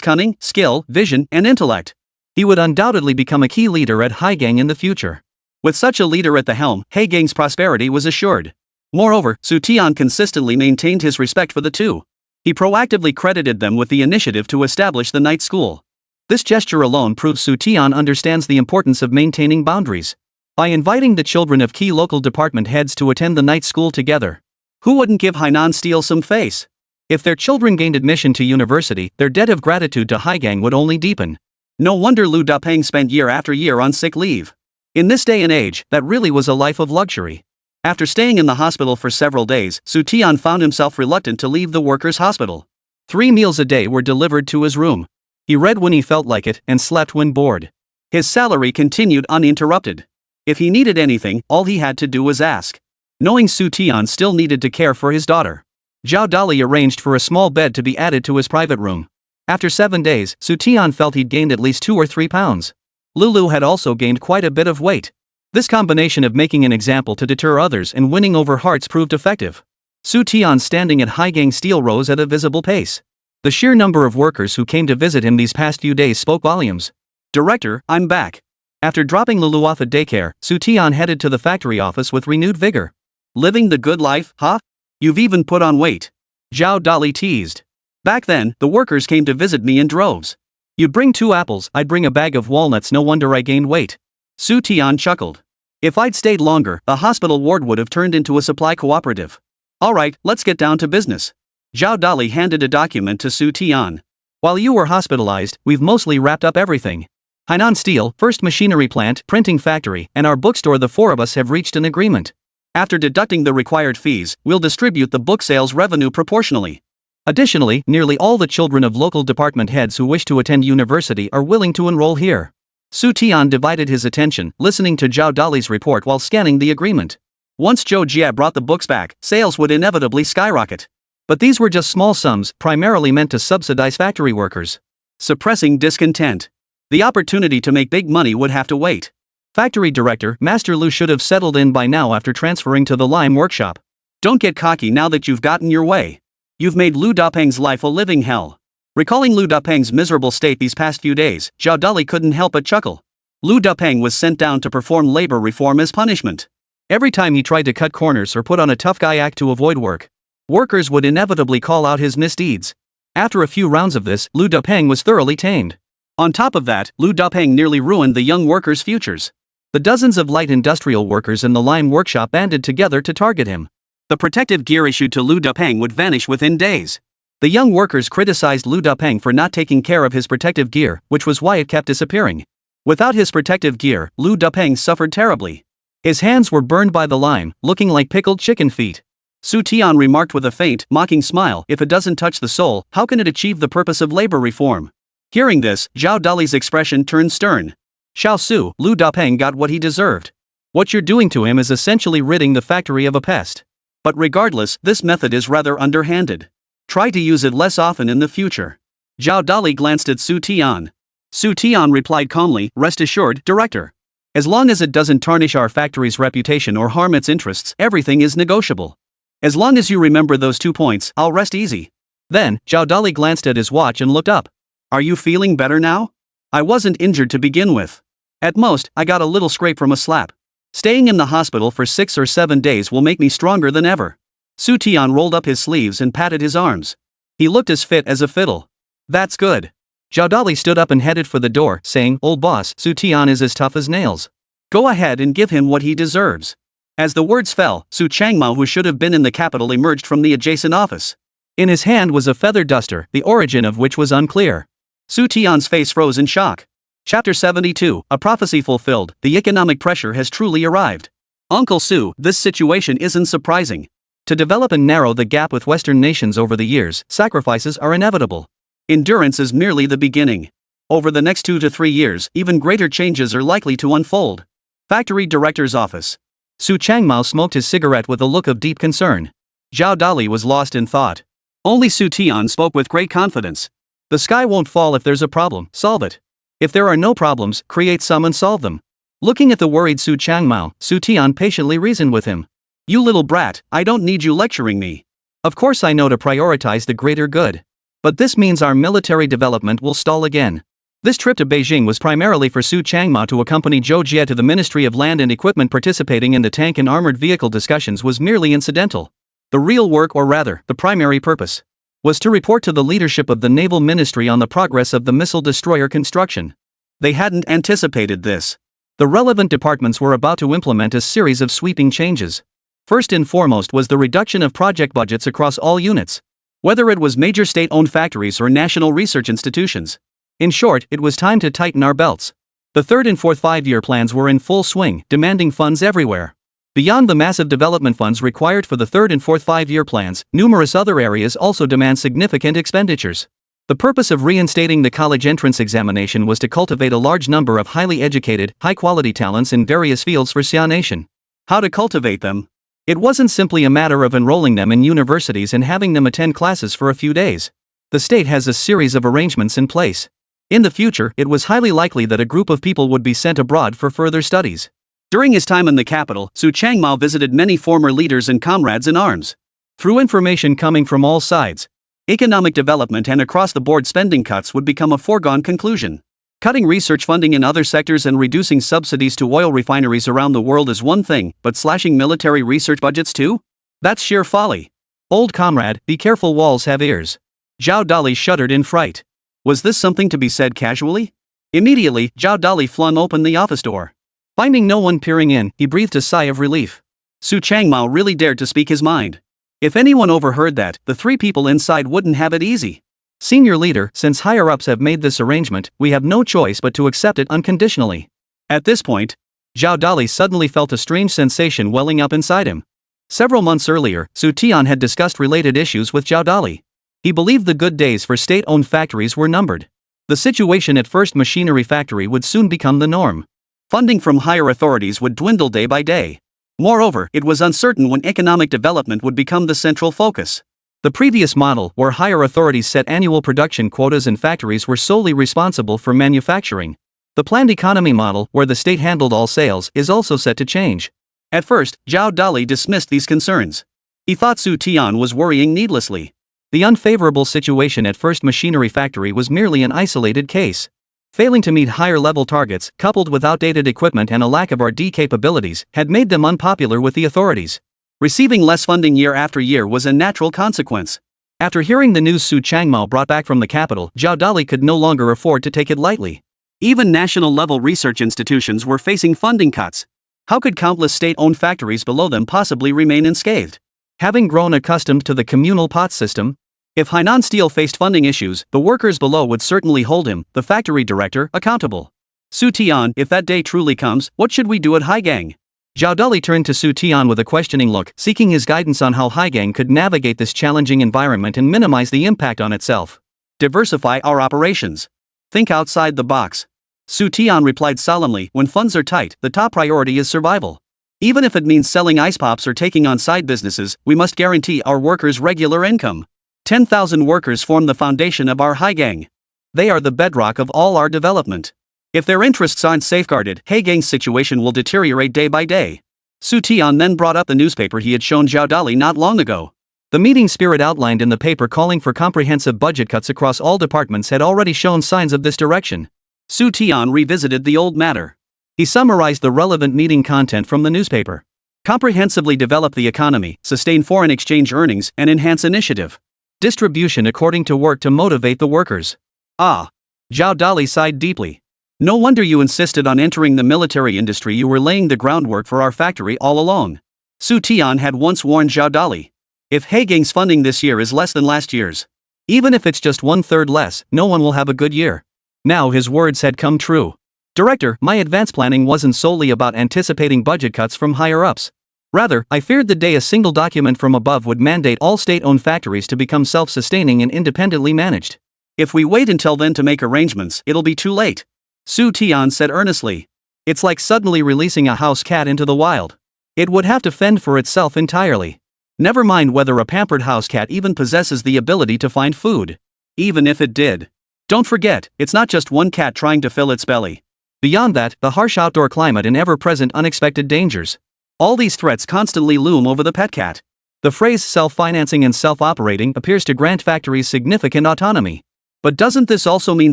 cunning, skill, vision, and intellect, he would undoubtedly become a key leader at Haigang in the future. With such a leader at the helm, Haigang's prosperity was assured. Moreover, Xu Tian consistently maintained his respect for the two. He proactively credited them with the initiative to establish the night school. This gesture alone proves Xu Tian understands the importance of maintaining boundaries. By inviting the children of key local department heads to attend the night school together, who wouldn't give Hainan Steel some face? If their children gained admission to university, their debt of gratitude to Haigang would only deepen. No wonder Lu Dapeng spent year after year on sick leave. In this day and age, that really was a life of luxury. After staying in the hospital for several days, Xu Tian found himself reluctant to leave the workers' hospital. 3 meals a day were delivered to his room. He read when he felt like it and slept when bored. His salary continued uninterrupted. If he needed anything, all he had to do was ask. Knowing Xu Tian still needed to care for his daughter, Zhao Dali arranged for a small bed to be added to his private room. After 7 days, Xu Tian felt he'd gained at least 2 or 3 pounds. Lulu had also gained quite a bit of weight. This combination of making an example to deter others and winning over hearts proved effective. Xu Tian's standing at Haigang Steel rose at a visible pace. The sheer number of workers who came to visit him these past few days spoke volumes. Director, I'm back. After dropping Lulu off at daycare, Xu Tian headed to the factory office with renewed vigor. Living the good life, huh? You've even put on weight. Zhao Dali teased. Back then, the workers came to visit me in droves. You'd bring 2 apples, I'd bring a bag of walnuts, no wonder I gained weight. Xu Tian chuckled. If I'd stayed longer, the hospital ward would have turned into a supply cooperative. Alright, let's get down to business. Zhao Dali handed a document to Xu Tian. While you were hospitalized, we've mostly wrapped up everything. Hainan Steel, first machinery plant, printing factory, and our bookstore, the 4 of us have reached an agreement. After deducting the required fees, we'll distribute the book sales revenue proportionally. Additionally, nearly all the children of local department heads who wish to attend university are willing to enroll here. Xu Tian divided his attention, listening to Zhao Dali's report while scanning the agreement. Once Zhou Jie brought the books back, sales would inevitably skyrocket. But these were just small sums, primarily meant to subsidize factory workers, suppressing discontent. The opportunity to make big money would have to wait. Factory director Master Lu should have settled in by now after transferring to the lime workshop. Don't get cocky now that you've gotten your way. You've made Lu Dapeng's life a living hell. Recalling Lu Dapeng's miserable state these past few days, Zhao Dali couldn't help but chuckle. Lu Dapeng was sent down to perform labor reform as punishment. Every time he tried to cut corners or put on a tough guy act to avoid work, workers would inevitably call out his misdeeds. After a few rounds of this, Lu Dapeng was thoroughly tamed. On top of that, Lu Dapeng nearly ruined the young workers' futures. The dozens of light industrial workers in the lime workshop banded together to target him. The protective gear issued to Lu Dapeng would vanish within days. The young workers criticized Lu Dapeng for not taking care of his protective gear, which was why it kept disappearing. Without his protective gear, Lu Dapeng suffered terribly. His hands were burned by the lime, looking like pickled chicken feet. Xu Tian remarked with a faint, mocking smile, if it doesn't touch the soul, how can it achieve the purpose of labor reform? Hearing this, Zhao Dali's expression turned stern. Xiao Su, Lu Dapeng got what he deserved. What you're doing to him is essentially ridding the factory of a pest. But regardless, this method is rather underhanded. Try to use it less often in the future. Zhao Dali glanced at Xu Tian. Xu Tian replied calmly, rest assured, director. As long as it doesn't tarnish our factory's reputation or harm its interests, everything is negotiable. As long as you remember those 2 points, I'll rest easy. Then, Zhao Dali glanced at his watch and looked up. Are you feeling better now? I wasn't injured to begin with. At most, I got a little scrape from a slap. Staying in the hospital for 6 or 7 days will make me stronger than ever. Xu Tian rolled up his sleeves and patted his arms. He looked as fit as a fiddle. That's good. Zhao Dali stood up and headed for the door, saying, old boss, Xu Tian is as tough as nails. Go ahead and give him what he deserves. As the words fell, Su Changmao, who should have been in the capital, emerged from the adjacent office. In his hand was a feather duster, the origin of which was unclear. Xu Tian's face froze in shock. Chapter 72, A Prophecy Fulfilled, the economic pressure has truly arrived. Uncle Su, this situation isn't surprising. To develop and narrow the gap with Western nations over the years, sacrifices are inevitable. Endurance is merely the beginning. Over the next 2 to 3 years, even greater changes are likely to unfold. Factory Director's Office. Su Changmao smoked his cigarette with a look of deep concern. Zhao Dali was lost in thought. Only Xu Tian spoke with great confidence. The sky won't fall if there's a problem, solve it. If there are no problems, create some and solve them. Looking at the worried Su Changmao, Xu Tian patiently reasoned with him. You little brat, I don't need you lecturing me. Of course I know to prioritize the greater good. But this means our military development will stall again. This trip to Beijing was primarily for Su Changmao to accompany Zhou Jie to the Ministry of Land and Equipment. Participating in the tank and armored vehicle discussions was merely incidental. The real work, or rather, the primary purpose, was to report to the leadership of the Naval Ministry on the progress of the missile destroyer construction. They hadn't anticipated this. The relevant departments were about to implement a series of sweeping changes. First and foremost was the reduction of project budgets across all units, whether it was major state-owned factories or national research institutions. In short, it was time to tighten our belts. The third and fourth 5-year plans were in full swing, demanding funds everywhere. Beyond the massive development funds required for the third and fourth 5-year plans, numerous other areas also demand significant expenditures. The purpose of reinstating the college entrance examination was to cultivate a large number of highly educated, high-quality talents in various fields for Xia Nation. How to cultivate them? It wasn't simply a matter of enrolling them in universities and having them attend classes for a few days. The state has a series of arrangements in place. In the future, it was highly likely that a group of people would be sent abroad for further studies. During his time in the capital, Su Changmao visited many former leaders and comrades in arms. Through information coming from all sides, economic development and across-the-board spending cuts would become a foregone conclusion. Cutting research funding in other sectors and reducing subsidies to oil refineries around the world is one thing, but slashing military research budgets too? That's sheer folly. Old comrade, be careful, walls have ears. Zhao Dali shuddered in fright. Was this something to be said casually? Immediately, Zhao Dali flung open the office door. Finding no one peering in, he breathed a sigh of relief. Su Changmao really dared to speak his mind. If anyone overheard that, the 3 people inside wouldn't have it easy. Senior leader, since higher-ups have made this arrangement, we have no choice but to accept it unconditionally. At this point, Zhao Dali suddenly felt a strange sensation welling up inside him. Several months earlier, Xu Tian had discussed related issues with Zhao Dali. He believed the good days for state-owned factories were numbered. The situation at First Machinery Factory would soon become the norm. Funding from higher authorities would dwindle day by day. Moreover, it was uncertain when economic development would become the central focus. The previous model, where higher authorities set annual production quotas and factories were solely responsible for manufacturing. The planned economy model, where the state handled all sales, is also set to change. At first, Zhao Dali dismissed these concerns. He thought Xu Tian was worrying needlessly. The unfavorable situation at First Machinery Factory was merely an isolated case. Failing to meet higher-level targets, coupled with outdated equipment and a lack of R&D capabilities, had made them unpopular with the authorities. Receiving less funding year after year was a natural consequence. After hearing the news Su Changmao brought back from the capital, Zhao Dali could no longer afford to take it lightly. Even national-level research institutions were facing funding cuts. How could countless state-owned factories below them possibly remain unscathed? Having grown accustomed to the communal pot system, if Hainan Steel faced funding issues, the workers below would certainly hold him, the factory director, accountable. Xu Tian, if that day truly comes, what should we do at Haizhou? Zhao Dali turned to Xu Tian with a questioning look, seeking his guidance on how Haizhou could navigate this challenging environment and minimize the impact on itself. Diversify our operations. Think outside the box. Xu Tian replied solemnly, when funds are tight, the top priority is survival. Even if it means selling ice pops or taking on side businesses, we must guarantee our workers regular income. 10,000 workers form the foundation of our Haizhou. They are the bedrock of all our development. If their interests aren't safeguarded, Haizhou's situation will deteriorate day by day. Xu Tian then brought up the newspaper he had shown Zhao Dali not long ago. The meeting spirit outlined in the paper calling for comprehensive budget cuts across all departments had already shown signs of this direction. Xu Tian revisited the old matter. He summarized the relevant meeting content from the newspaper. Comprehensively develop the economy, sustain foreign exchange earnings, and enhance initiative. Distribution according to work to motivate the workers. Ah! Zhao Dali sighed deeply. No wonder you insisted on entering the military industry. You were laying the groundwork for our factory all along. Xu Tian had once warned Zhao Dali. If Haizhou's funding this year is less than last year's, even if it's just 1/3 less, no one will have a good year. Now his words had come true. Director, my advance planning wasn't solely about anticipating budget cuts from higher-ups. Rather, I feared the day a single document from above would mandate all state-owned factories to become self-sustaining and independently managed. If we wait until then to make arrangements, it'll be too late. Xu Tian said earnestly. It's like suddenly releasing a house cat into the wild. It would have to fend for itself entirely. Never mind whether a pampered house cat even possesses the ability to find food. Even if it did. Don't forget, it's not just one cat trying to fill its belly. Beyond that, the harsh outdoor climate and ever-present unexpected dangers. All these threats constantly loom over the pet cat. The phrase self-financing and self-operating appears to grant factories significant autonomy. But doesn't this also mean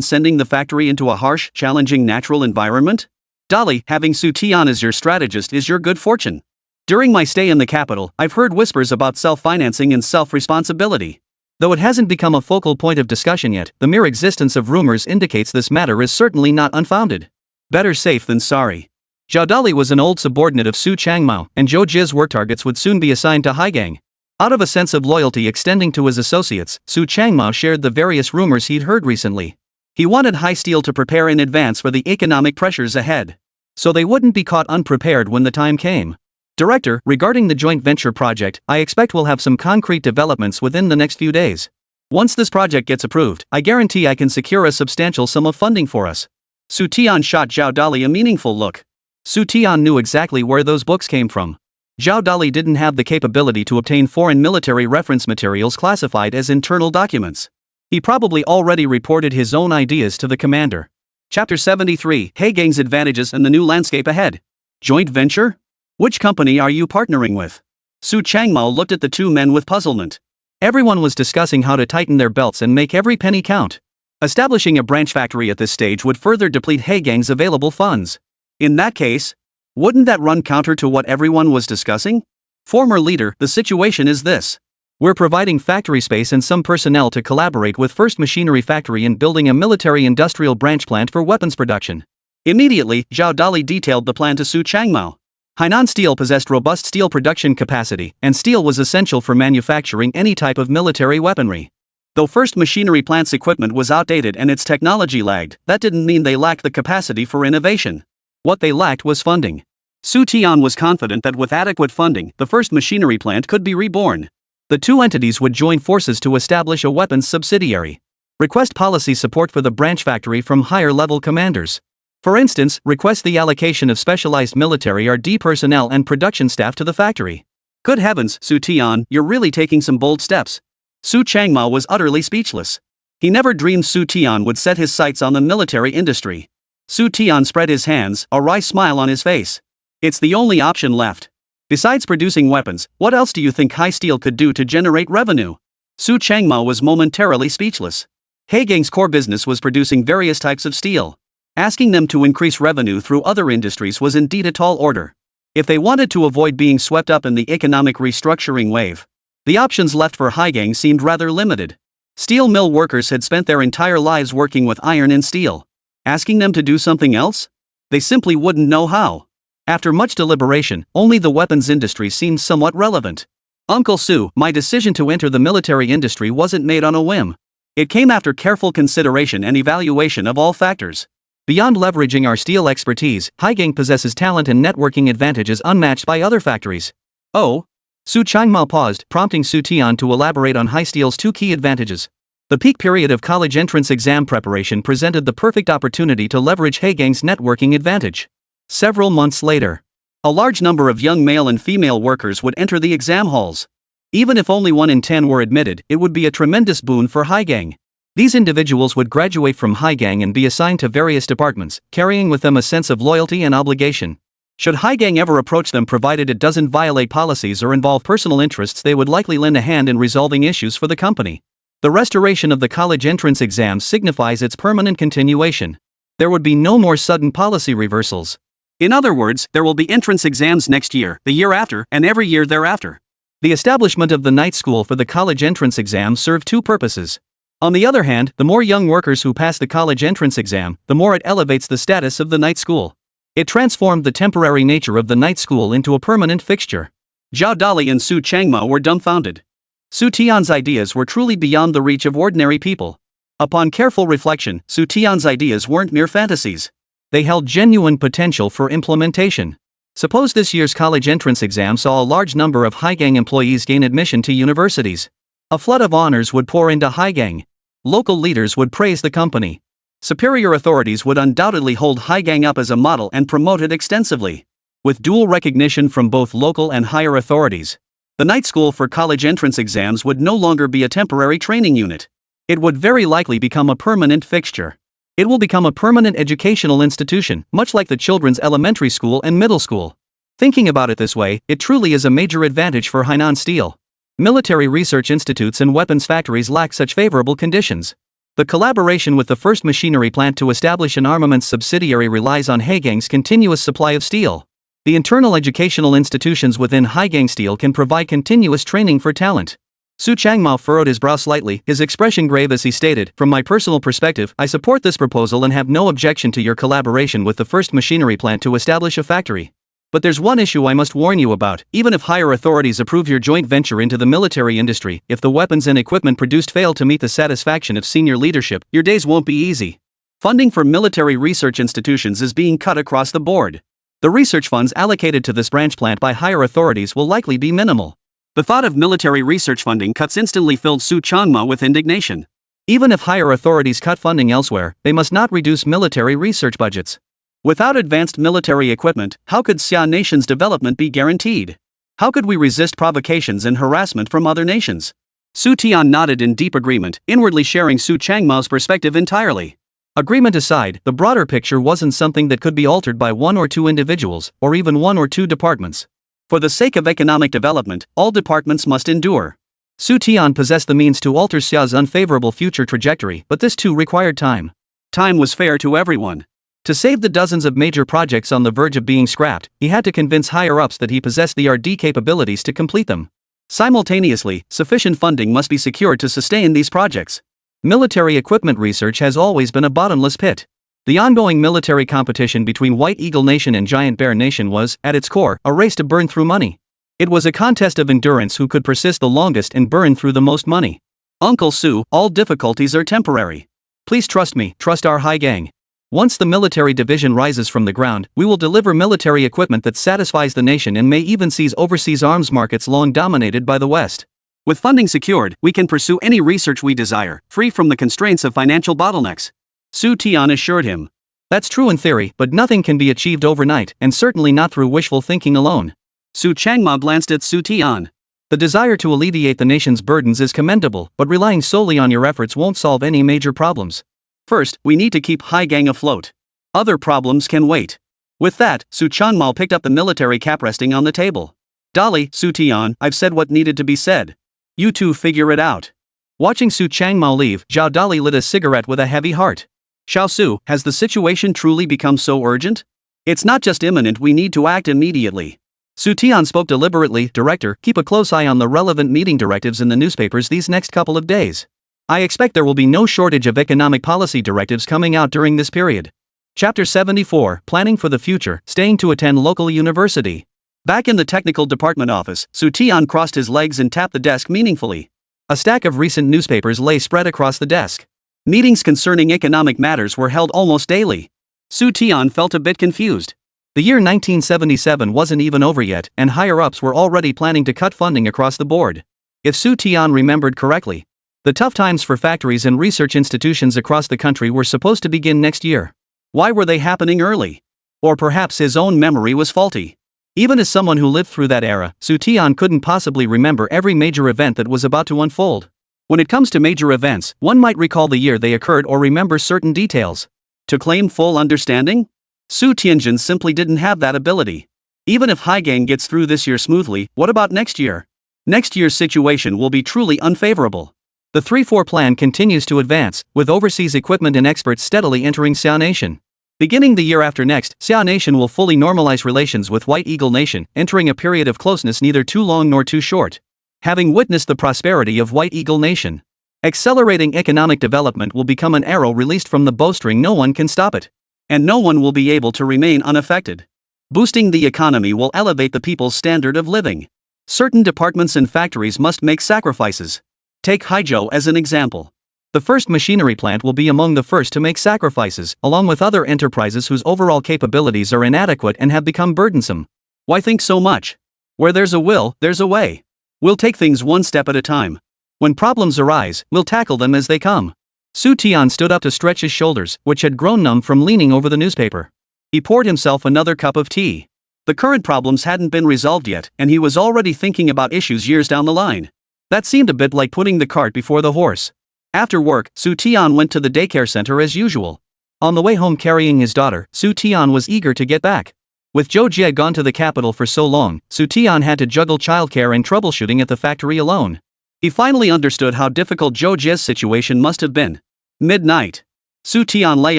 sending the factory into a harsh, challenging natural environment? Dali, having Xu Tian as your strategist is your good fortune. During my stay in the capital, I've heard whispers about self-financing and self-responsibility. Though it hasn't become a focal point of discussion yet, the mere existence of rumors indicates this matter is certainly not unfounded. Better safe than sorry. Zhao Dali was an old subordinate of Su Changmao, and Zhou Jie's work targets would soon be assigned to Haizhou. Out of a sense of loyalty extending to his associates, Su Changmao shared the various rumors he'd heard recently. He wanted Haizhou to prepare in advance for the economic pressures ahead, so they wouldn't be caught unprepared when the time came. Director, regarding the joint venture project, I expect we'll have some concrete developments within the next few days. Once this project gets approved, I guarantee I can secure a substantial sum of funding for us. Xu Tian shot Zhao Dali a meaningful look. Xu Tian knew exactly where those books came from. Zhao Dali didn't have the capability to obtain foreign military reference materials classified as internal documents. He probably already reported his own ideas to the commander. Chapter 73, Haizhou's advantages and the new landscape ahead. Joint venture? Which company are you partnering with? Su Changmao looked at the two men with puzzlement. Everyone was discussing how to tighten their belts and make every penny count. Establishing a branch factory at this stage would further deplete Haizhou's available funds. In that case, wouldn't that run counter to what everyone was discussing? Former leader, the situation is this. We're providing factory space and some personnel to collaborate with First Machinery Factory in building a military-industrial branch plant for weapons production. Immediately, Zhao Dali detailed the plan to Su Changmao. Hainan Steel possessed robust steel production capacity, and steel was essential for manufacturing any type of military weaponry. Though First Machinery Plant's equipment was outdated and its technology lagged, that didn't mean they lacked the capacity for innovation. What they lacked was funding. Xu Tian was confident that with adequate funding, the first machinery plant could be reborn. The two entities would join forces to establish a weapons subsidiary. Request policy support for the branch factory from higher-level commanders. For instance, request the allocation of specialized military RD personnel and production staff to the factory. Good heavens, Xu Tian, you're really taking some bold steps. Su Changmao was utterly speechless. He never dreamed Xu Tian would set his sights on the military industry. Xu Tian spread his hands, a wry smile on his face. It's the only option left. Besides producing weapons, what else do you think High Steel could do to generate revenue? Su Changmao was momentarily speechless. Haizhou's core business was producing various types of steel. Asking them to increase revenue through other industries was indeed a tall order. If they wanted to avoid being swept up in the economic restructuring wave, the options left for Haizhou seemed rather limited. Steel mill workers had spent their entire lives working with iron and steel. Asking them to do something else? They simply wouldn't know how. After much deliberation, only the weapons industry seemed somewhat relevant. Uncle Su, my decision to enter the military industry wasn't made on a whim. It came after careful consideration and evaluation of all factors. Beyond leveraging our steel expertise, Haizhou possesses talent and networking advantages unmatched by other factories. Oh? Su Changmao paused, prompting Xu Tian to elaborate on High Steel's two key advantages. The peak period of college entrance exam preparation presented the perfect opportunity to leverage Haizhou's networking advantage. Several months later, a large number of young male and female workers would enter the exam halls. Even if only 1 in 10 were admitted, it would be a tremendous boon for Haizhou. These individuals would graduate from Haizhou and be assigned to various departments, carrying with them a sense of loyalty and obligation. Should Haizhou ever approach them, provided it doesn't violate policies or involve personal interests, they would likely lend a hand in resolving issues for the company. The restoration of the college entrance exams signifies its permanent continuation. There would be no more sudden policy reversals. In other words, there will be entrance exams next year, the year after, and every year thereafter. The establishment of the night school for the college entrance exam served two purposes. On the other hand, the more young workers who pass the college entrance exam, the more it elevates the status of the night school. It transformed the temporary nature of the night school into a permanent fixture. Zhao Dali and Su Changmao were dumbfounded. Xu Tian's ideas were truly beyond the reach of ordinary people. Upon careful reflection, Xu Tian's ideas weren't mere fantasies. They held genuine potential for implementation. Suppose this year's college entrance exam saw a large number of Haizhou employees gain admission to universities. A flood of honors would pour into Haizhou. Local leaders would praise the company. Superior authorities would undoubtedly hold Haizhou up as a model and promote it extensively. With dual recognition from both local and higher authorities, the night school for college entrance exams would no longer be a temporary training unit. It would very likely become a permanent fixture. It will become a permanent educational institution, much like the children's elementary school and middle school. Thinking about it this way, it truly is a major advantage for Hainan Steel. Military research institutes and weapons factories lack such favorable conditions. The collaboration with the first machinery plant to establish an armaments subsidiary relies on Haizhou's continuous supply of steel. The internal educational institutions within Haizhou Steel can provide continuous training for talent. Su Changmao furrowed his brow slightly, his expression grave as he stated, "From my personal perspective, I support this proposal and have no objection to your collaboration with the first machinery plant to establish a factory. But there's one issue I must warn you about. Even if higher authorities approve your joint venture into the military industry, if the weapons and equipment produced fail to meet the satisfaction of senior leadership, your days won't be easy. Funding for military research institutions is being cut across the board. The research funds allocated to this branch plant by higher authorities will likely be minimal." The thought of military research funding cuts instantly filled Su Changmao with indignation. Even if higher authorities cut funding elsewhere, they must not reduce military research budgets. Without advanced military equipment, how could Xia Nation's development be guaranteed? How could we resist provocations and harassment from other nations? Xu Tian nodded in deep agreement, inwardly sharing Su Changmao's perspective entirely. Agreement aside, the broader picture wasn't something that could be altered by one or two individuals, or even one or two departments. For the sake of economic development, all departments must endure. Xu Tian possessed the means to alter Xia's unfavorable future trajectory, but this too required time. Time was fair to everyone. To save the dozens of major projects on the verge of being scrapped, he had to convince higher-ups that he possessed the RD capabilities to complete them. Simultaneously, sufficient funding must be secured to sustain these projects. Military equipment research has always been a bottomless pit. The ongoing military competition between White Eagle Nation and Giant Bear Nation was, at its core, a race to burn through money. It was a contest of endurance who could persist the longest and burn through the most money. Uncle Su, all difficulties are temporary. Please trust me, trust our Haizhou. Once the military division rises from the ground, we will deliver military equipment that satisfies the nation and may even seize overseas arms markets long dominated by the West. With funding secured, we can pursue any research we desire, free from the constraints of financial bottlenecks. Xu Tian assured him. That's true in theory, but nothing can be achieved overnight, and certainly not through wishful thinking alone. Su Changmao glanced at Xu Tian. The desire to alleviate the nation's burdens is commendable, but relying solely on your efforts won't solve any major problems. First, we need to keep Haizhou afloat. Other problems can wait. With that, Su Changmao picked up the military cap resting on the table. Dolly, Xu Tian, I've said what needed to be said. You two figure it out. Watching Su Changmao leave, Zhao Dali lit a cigarette with a heavy heart. Xiao Su, has the situation truly become so urgent? It's not just imminent, we need to act immediately. Xu Tian spoke deliberately. Director, keep a close eye on the relevant meeting directives in the newspapers these next couple of days. I expect there will be no shortage of economic policy directives coming out during this period. Chapter 74, Planning for the Future, Staying to Attend Local University. Back in the technical department office, Xu Tian crossed his legs and tapped the desk meaningfully. A stack of recent newspapers lay spread across the desk. Meetings concerning economic matters were held almost daily. Xu Tian felt a bit confused. The year 1977 wasn't even over yet, and higher-ups were already planning to cut funding across the board. If Xu Tian remembered correctly, the tough times for factories and research institutions across the country were supposed to begin next year. Why were they happening early? Or perhaps his own memory was faulty. Even as someone who lived through that era, Xu Tian couldn't possibly remember every major event that was about to unfold. When it comes to major events, one might recall the year they occurred or remember certain details. To claim full understanding? Su Tianjin simply didn't have that ability. Even if Haizhou gets through this year smoothly, what about next year? Next year's situation will be truly unfavorable. The 3-4 plan continues to advance, with overseas equipment and experts steadily entering Xia Nation. Beginning the year after next, Xia Nation will fully normalize relations with White Eagle Nation, entering a period of closeness neither too long nor too short. Having witnessed the prosperity of White Eagle Nation, accelerating economic development will become an arrow released from the bowstring. No one can stop it. And no one will be able to remain unaffected. Boosting the economy will elevate the people's standard of living. Certain departments and factories must make sacrifices. Take Haizhou as an example. The first machinery plant will be among the first to make sacrifices, along with other enterprises whose overall capabilities are inadequate and have become burdensome. Why think so much? Where there's a will, there's a way. We'll take things one step at a time. When problems arise, we'll tackle them as they come. Xu Tian stood up to stretch his shoulders, which had grown numb from leaning over the newspaper. He poured himself another cup of tea. The current problems hadn't been resolved yet, and he was already thinking about issues years down the line. That seemed a bit like putting the cart before the horse. After work, Xu Tian went to the daycare center as usual. On the way home carrying his daughter, Xu Tian was eager to get back. With Zhou Jie gone to the capital for so long, Xu Tian had to juggle childcare and troubleshooting at the factory alone. He finally understood how difficult Zhou Jie's situation must have been. Midnight. Xu Tian lay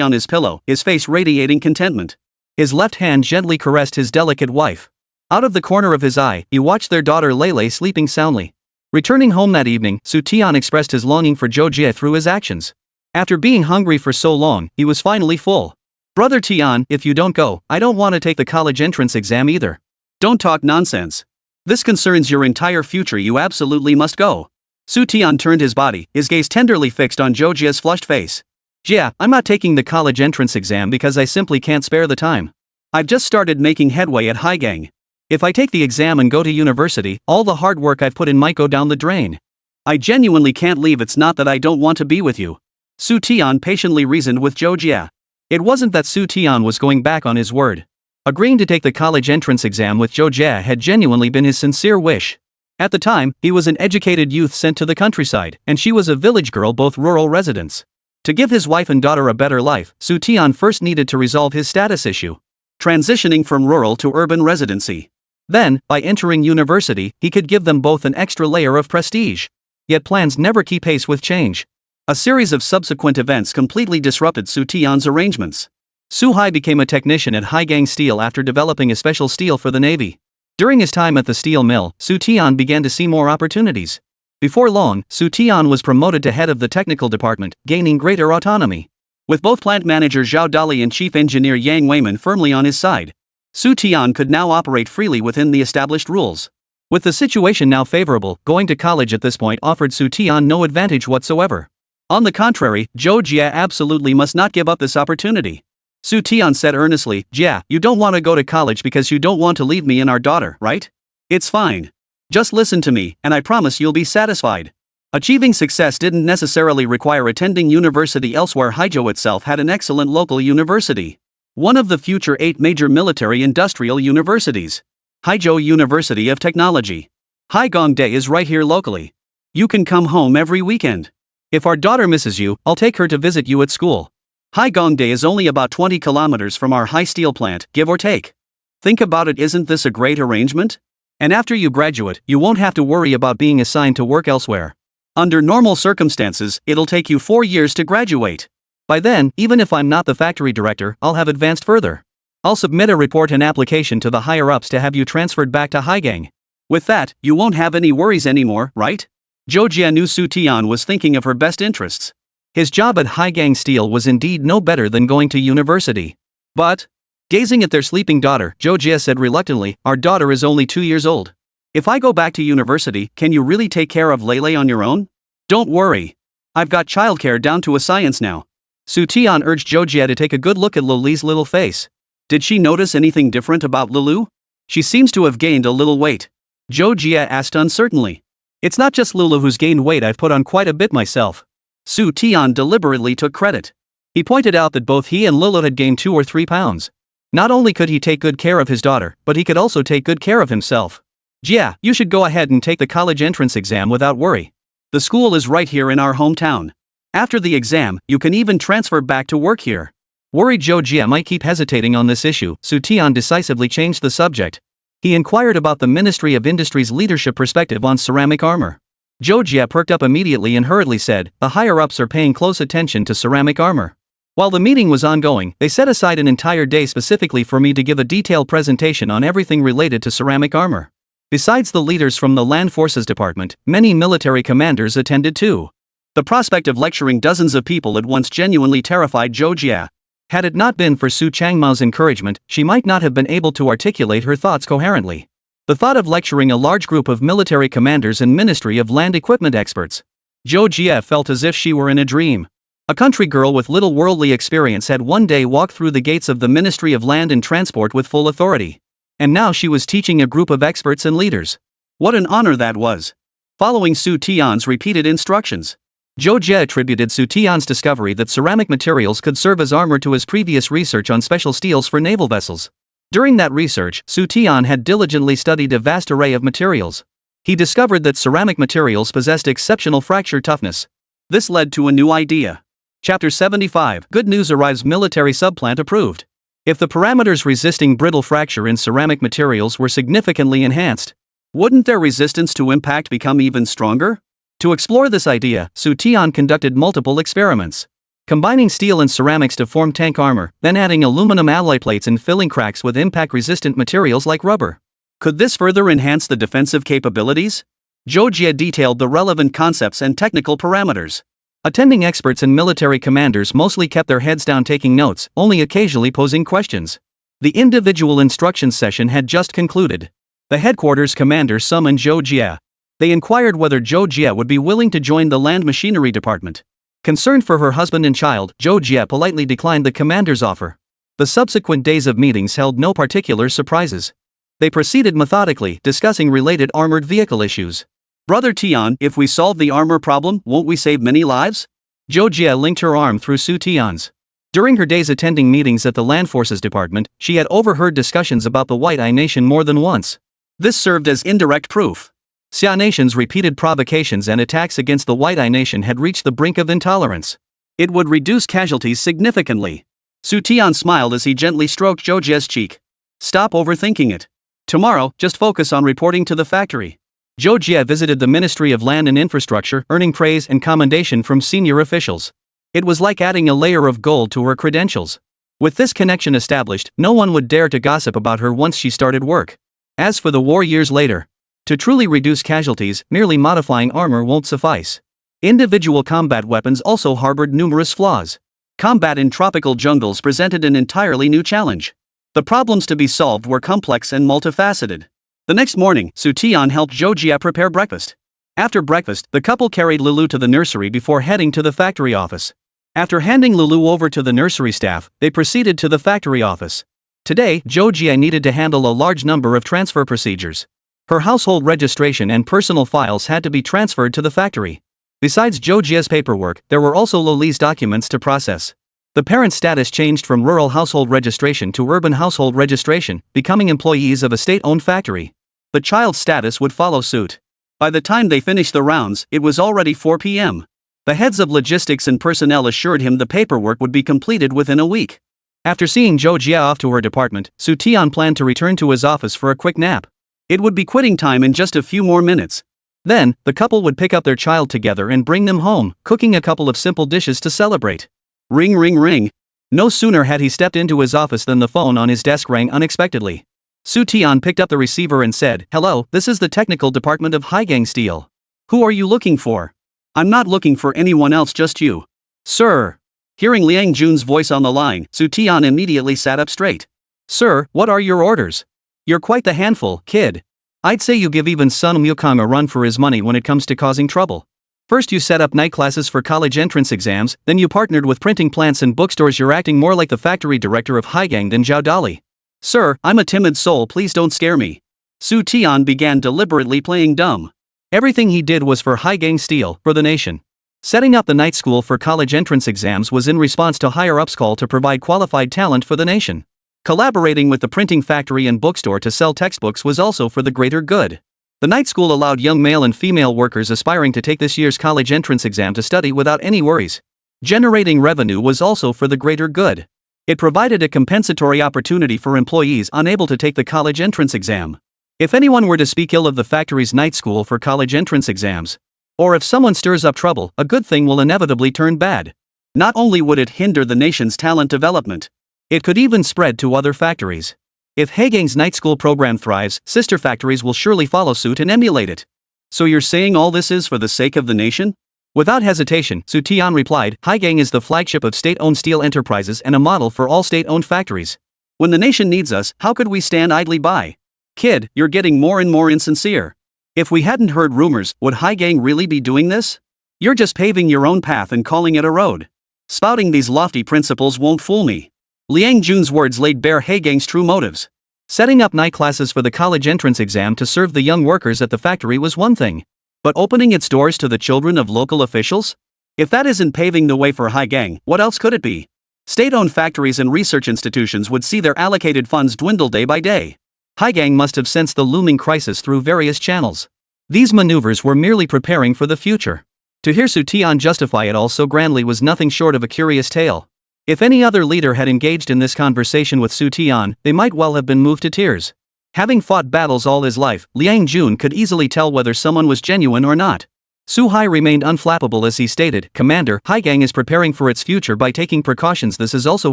on his pillow, his face radiating contentment. His left hand gently caressed his delicate wife. Out of the corner of his eye, he watched their daughter Lele sleeping soundly. Returning home that evening, Xu Tian expressed his longing for Zhou Jie through his actions. After being hungry for so long, he was finally full. Brother Tian, if you don't go, I don't want to take the college entrance exam either. Don't talk nonsense. This concerns your entire future, you absolutely must go. Xu Tian turned his body, his gaze tenderly fixed on Zhou Jie's flushed face. Yeah, I'm not taking the college entrance exam because I simply can't spare the time. I've just started making headway at Haizhou. If I take the exam and go to university, all the hard work I've put in might go down the drain. I genuinely can't leave. It's not that I don't want to be with you. Xu Tian patiently reasoned with Zhou Jie. It wasn't that Xu Tian was going back on his word. Agreeing to take the college entrance exam with Zhou Jie had genuinely been his sincere wish. At the time, he was an educated youth sent to the countryside, and she was a village girl, both rural residents. To give his wife and daughter a better life, Xu Tian first needed to resolve his status issue, transitioning from rural to urban residency. Then, by entering university, he could give them both an extra layer of prestige. Yet plans never keep pace with change. A series of subsequent events completely disrupted Xu Tian's arrangements. Su Hai became a technician at Haizhou Steel after developing a special steel for the Navy. During his time at the steel mill, Xu Tian began to see more opportunities. Before long, Xu Tian was promoted to head of the technical department, gaining greater autonomy. With both plant manager Zhao Dali and chief engineer Yang Weiman firmly on his side, Xu Tian could now operate freely within the established rules. With the situation now favorable, going to college at this point offered Xu Tian no advantage whatsoever. On the contrary, Zhou Jie absolutely must not give up this opportunity. Xu Tian said earnestly. "Jia, you don't want to go to college because you don't want to leave me and our daughter, right? It's fine. Just listen to me, and I promise you'll be satisfied." Achieving success didn't necessarily require attending university elsewhere. Haizhou itself had an excellent local university. One of the future 8 major military industrial universities. Haizhou University of Technology. Haigong Day is right here locally. You can come home every weekend. If our daughter misses you, I'll take her to visit you at school. Haigong Day is only about 20 kilometers from our high steel plant, give or take. Think about it, isn't this a great arrangement? And after you graduate, you won't have to worry about being assigned to work elsewhere. Under normal circumstances, it'll take you 4 years to graduate. By then, even if I'm not the factory director, I'll have advanced further. I'll submit a report and application to the higher-ups to have you transferred back to Haigang. With that, you won't have any worries anymore, right? Zhou Jie knew Xu Tian was thinking of her best interests. His job at Haigang Steel was indeed no better than going to university. But, gazing at their sleeping daughter, Zhou Jie said reluctantly, "Our daughter is only 2 years old. If I go back to university, can you really take care of Lele on your own?" "Don't worry. I've got childcare down to a science now." Xu Tian urged Zhou Jie to take a good look at Lulu's little face. Did she notice anything different about Lulu? "She seems to have gained a little weight," Zhou Jie asked uncertainly. "It's not just Lulu who's gained weight, I've put on quite a bit myself." Xu Tian deliberately took credit. He pointed out that both he and Lulu had gained 2 or 3 pounds. Not only could he take good care of his daughter, but he could also take good care of himself. "Jia, you should go ahead and take the college entrance exam without worry. The school is right here in our hometown. After the exam, you can even transfer back to work here." Worried Zhou Jie might keep hesitating on this issue, Xu Tian decisively changed the subject. He inquired about the Ministry of Industry's leadership perspective on ceramic armor. Zhou Jie perked up immediately and hurriedly said, "The higher-ups are paying close attention to ceramic armor." While the meeting was ongoing, they set aside an entire day specifically for me to give a detailed presentation on everything related to ceramic armor. Besides the leaders from the Land Forces Department, many military commanders attended too. The prospect of lecturing dozens of people at once genuinely terrified Zhou Jie. Had it not been for Su Changmao's encouragement, she might not have been able to articulate her thoughts coherently. The thought of lecturing a large group of military commanders and Ministry of Land equipment experts. Zhou Jie felt as if she were in a dream. A country girl with little worldly experience had one day walked through the gates of the Ministry of Land and Transport with full authority. And now she was teaching a group of experts and leaders. What an honor that was! Following Xu Tian's repeated instructions, Zhou Jie attributed Xu Tian's discovery that ceramic materials could serve as armor to his previous research on special steels for naval vessels. During that research, Xu Tian had diligently studied a vast array of materials. He discovered that ceramic materials possessed exceptional fracture toughness. This led to a new idea. Chapter 75. Good news arrives. Military subplant approved. If the parameters resisting brittle fracture in ceramic materials were significantly enhanced, wouldn't their resistance to impact become even stronger? To explore this idea, Xu Tian conducted multiple experiments. Combining steel and ceramics to form tank armor, then adding aluminum alloy plates and filling cracks with impact-resistant materials like rubber. Could this further enhance the defensive capabilities? Zhou Jie detailed the relevant concepts and technical parameters. Attending experts and military commanders mostly kept their heads down taking notes, only occasionally posing questions. The individual instruction session had just concluded. The headquarters commander summoned Zhou Jie. They inquired whether Zhou Jie would be willing to join the land machinery department. Concerned for her husband and child, Zhou Jie politely declined the commander's offer. The subsequent days of meetings held no particular surprises. They proceeded methodically, discussing related armored vehicle issues. "Brother Tian, if we solve the armor problem, won't we save many lives?" Zhou Jie linked her arm through Xu Tian's. During her days attending meetings at the Land Forces Department, she had overheard discussions about the White Eye Nation more than once. This served as indirect proof. Xia Nation's repeated provocations and attacks against the White Eye Nation had reached the brink of intolerance. It would reduce casualties significantly. Xu Tian smiled as he gently stroked Zhou Jie's cheek. "Stop overthinking it. Tomorrow, just focus on reporting to the factory." Zhou Jie visited the Ministry of Land and Infrastructure, earning praise and commendation from senior officials. It was like adding a layer of gold to her credentials. With this connection established, no one would dare to gossip about her once she started work. As for the war years later, to truly reduce casualties, merely modifying armor won't suffice. Individual combat weapons also harbored numerous flaws. Combat in tropical jungles presented an entirely new challenge. The problems to be solved were complex and multifaceted. The next morning, Xu Tian helped Zhou Jie prepare breakfast. After breakfast, the couple carried Lulu to the nursery before heading to the factory office. After handing Lulu over to the nursery staff, they proceeded to the factory office. Today, Zhou Jie needed to handle a large number of transfer procedures. Her household registration and personal files had to be transferred to the factory. Besides Zhou Jie's paperwork, there were also Loli's documents to process. The parents' status changed from rural household registration to urban household registration, becoming employees of a state-owned factory. The child's status would follow suit. By the time they finished the rounds, it was already 4 p.m. The heads of logistics and personnel assured him the paperwork would be completed within a week. After seeing Zhou Jie off to her department, Xu Tian planned to return to his office for a quick nap. It would be quitting time in just a few more minutes. Then, the couple would pick up their child together and bring them home, cooking a couple of simple dishes to celebrate. Ring ring ring. No sooner had he stepped into his office than the phone on his desk rang unexpectedly. Xu Tian picked up the receiver and said, "Hello, this is the technical department of Haizhou Steel. Who are you looking for?" "I'm not looking for anyone else, just you." "Sir." Hearing Liang Jun's voice on the line, Xu Tian immediately sat up straight. "Sir, what are your orders? You're quite the handful, kid. I'd say you give even Sun Mukang a run for his money when it comes to causing trouble. First you set up night classes for college entrance exams, then you partnered with printing plants and bookstores. You're acting more like the factory director of Haizhou than Zhao Dali." "Sir, I'm a timid soul, please don't scare me." Xu Tian began deliberately playing dumb. Everything he did was for Haizhou Steel, for the nation. Setting up the night school for college entrance exams was in response to higher-ups' call to provide qualified talent for the nation. Collaborating with the printing factory and bookstore to sell textbooks was also for the greater good. The night school allowed young male and female workers aspiring to take this year's college entrance exam to study without any worries. Generating revenue was also for the greater good. It provided a compensatory opportunity for employees unable to take the college entrance exam. If anyone were to speak ill of the factory's night school for college entrance exams, or if someone stirs up trouble, a good thing will inevitably turn bad. Not only would it hinder the nation's talent development, it could even spread to other factories. If Haizhou's night school program thrives, sister factories will surely follow suit and emulate it. "So you're saying all this is for the sake of the nation?" Without hesitation, Xu Tian replied, "Haizhou is the flagship of state-owned steel enterprises and a model for all state-owned factories. When the nation needs us, how could we stand idly by?" "Kid, you're getting more and more insincere. If we hadn't heard rumors, would Haizhou really be doing this? You're just paving your own path and calling it a road. Spouting these lofty principles won't fool me." Liang Jun's words laid bare Haizhou's true motives. Setting up night classes for the college entrance exam to serve the young workers at the factory was one thing. But opening its doors to the children of local officials? If that isn't paving the way for Haizhou, what else could it be? State-owned factories and research institutions would see their allocated funds dwindle day by day. Haizhou must have sensed the looming crisis through various channels. These maneuvers were merely preparing for the future. To hear Xu Tian justify it all so grandly was nothing short of a curious tale. If any other leader had engaged in this conversation with Xu Tian, they might well have been moved to tears. Having fought battles all his life, Liang Jun could easily tell whether someone was genuine or not. Su Hai remained unflappable as he stated, "Commander, Haizhou is preparing for its future by taking precautions. This is also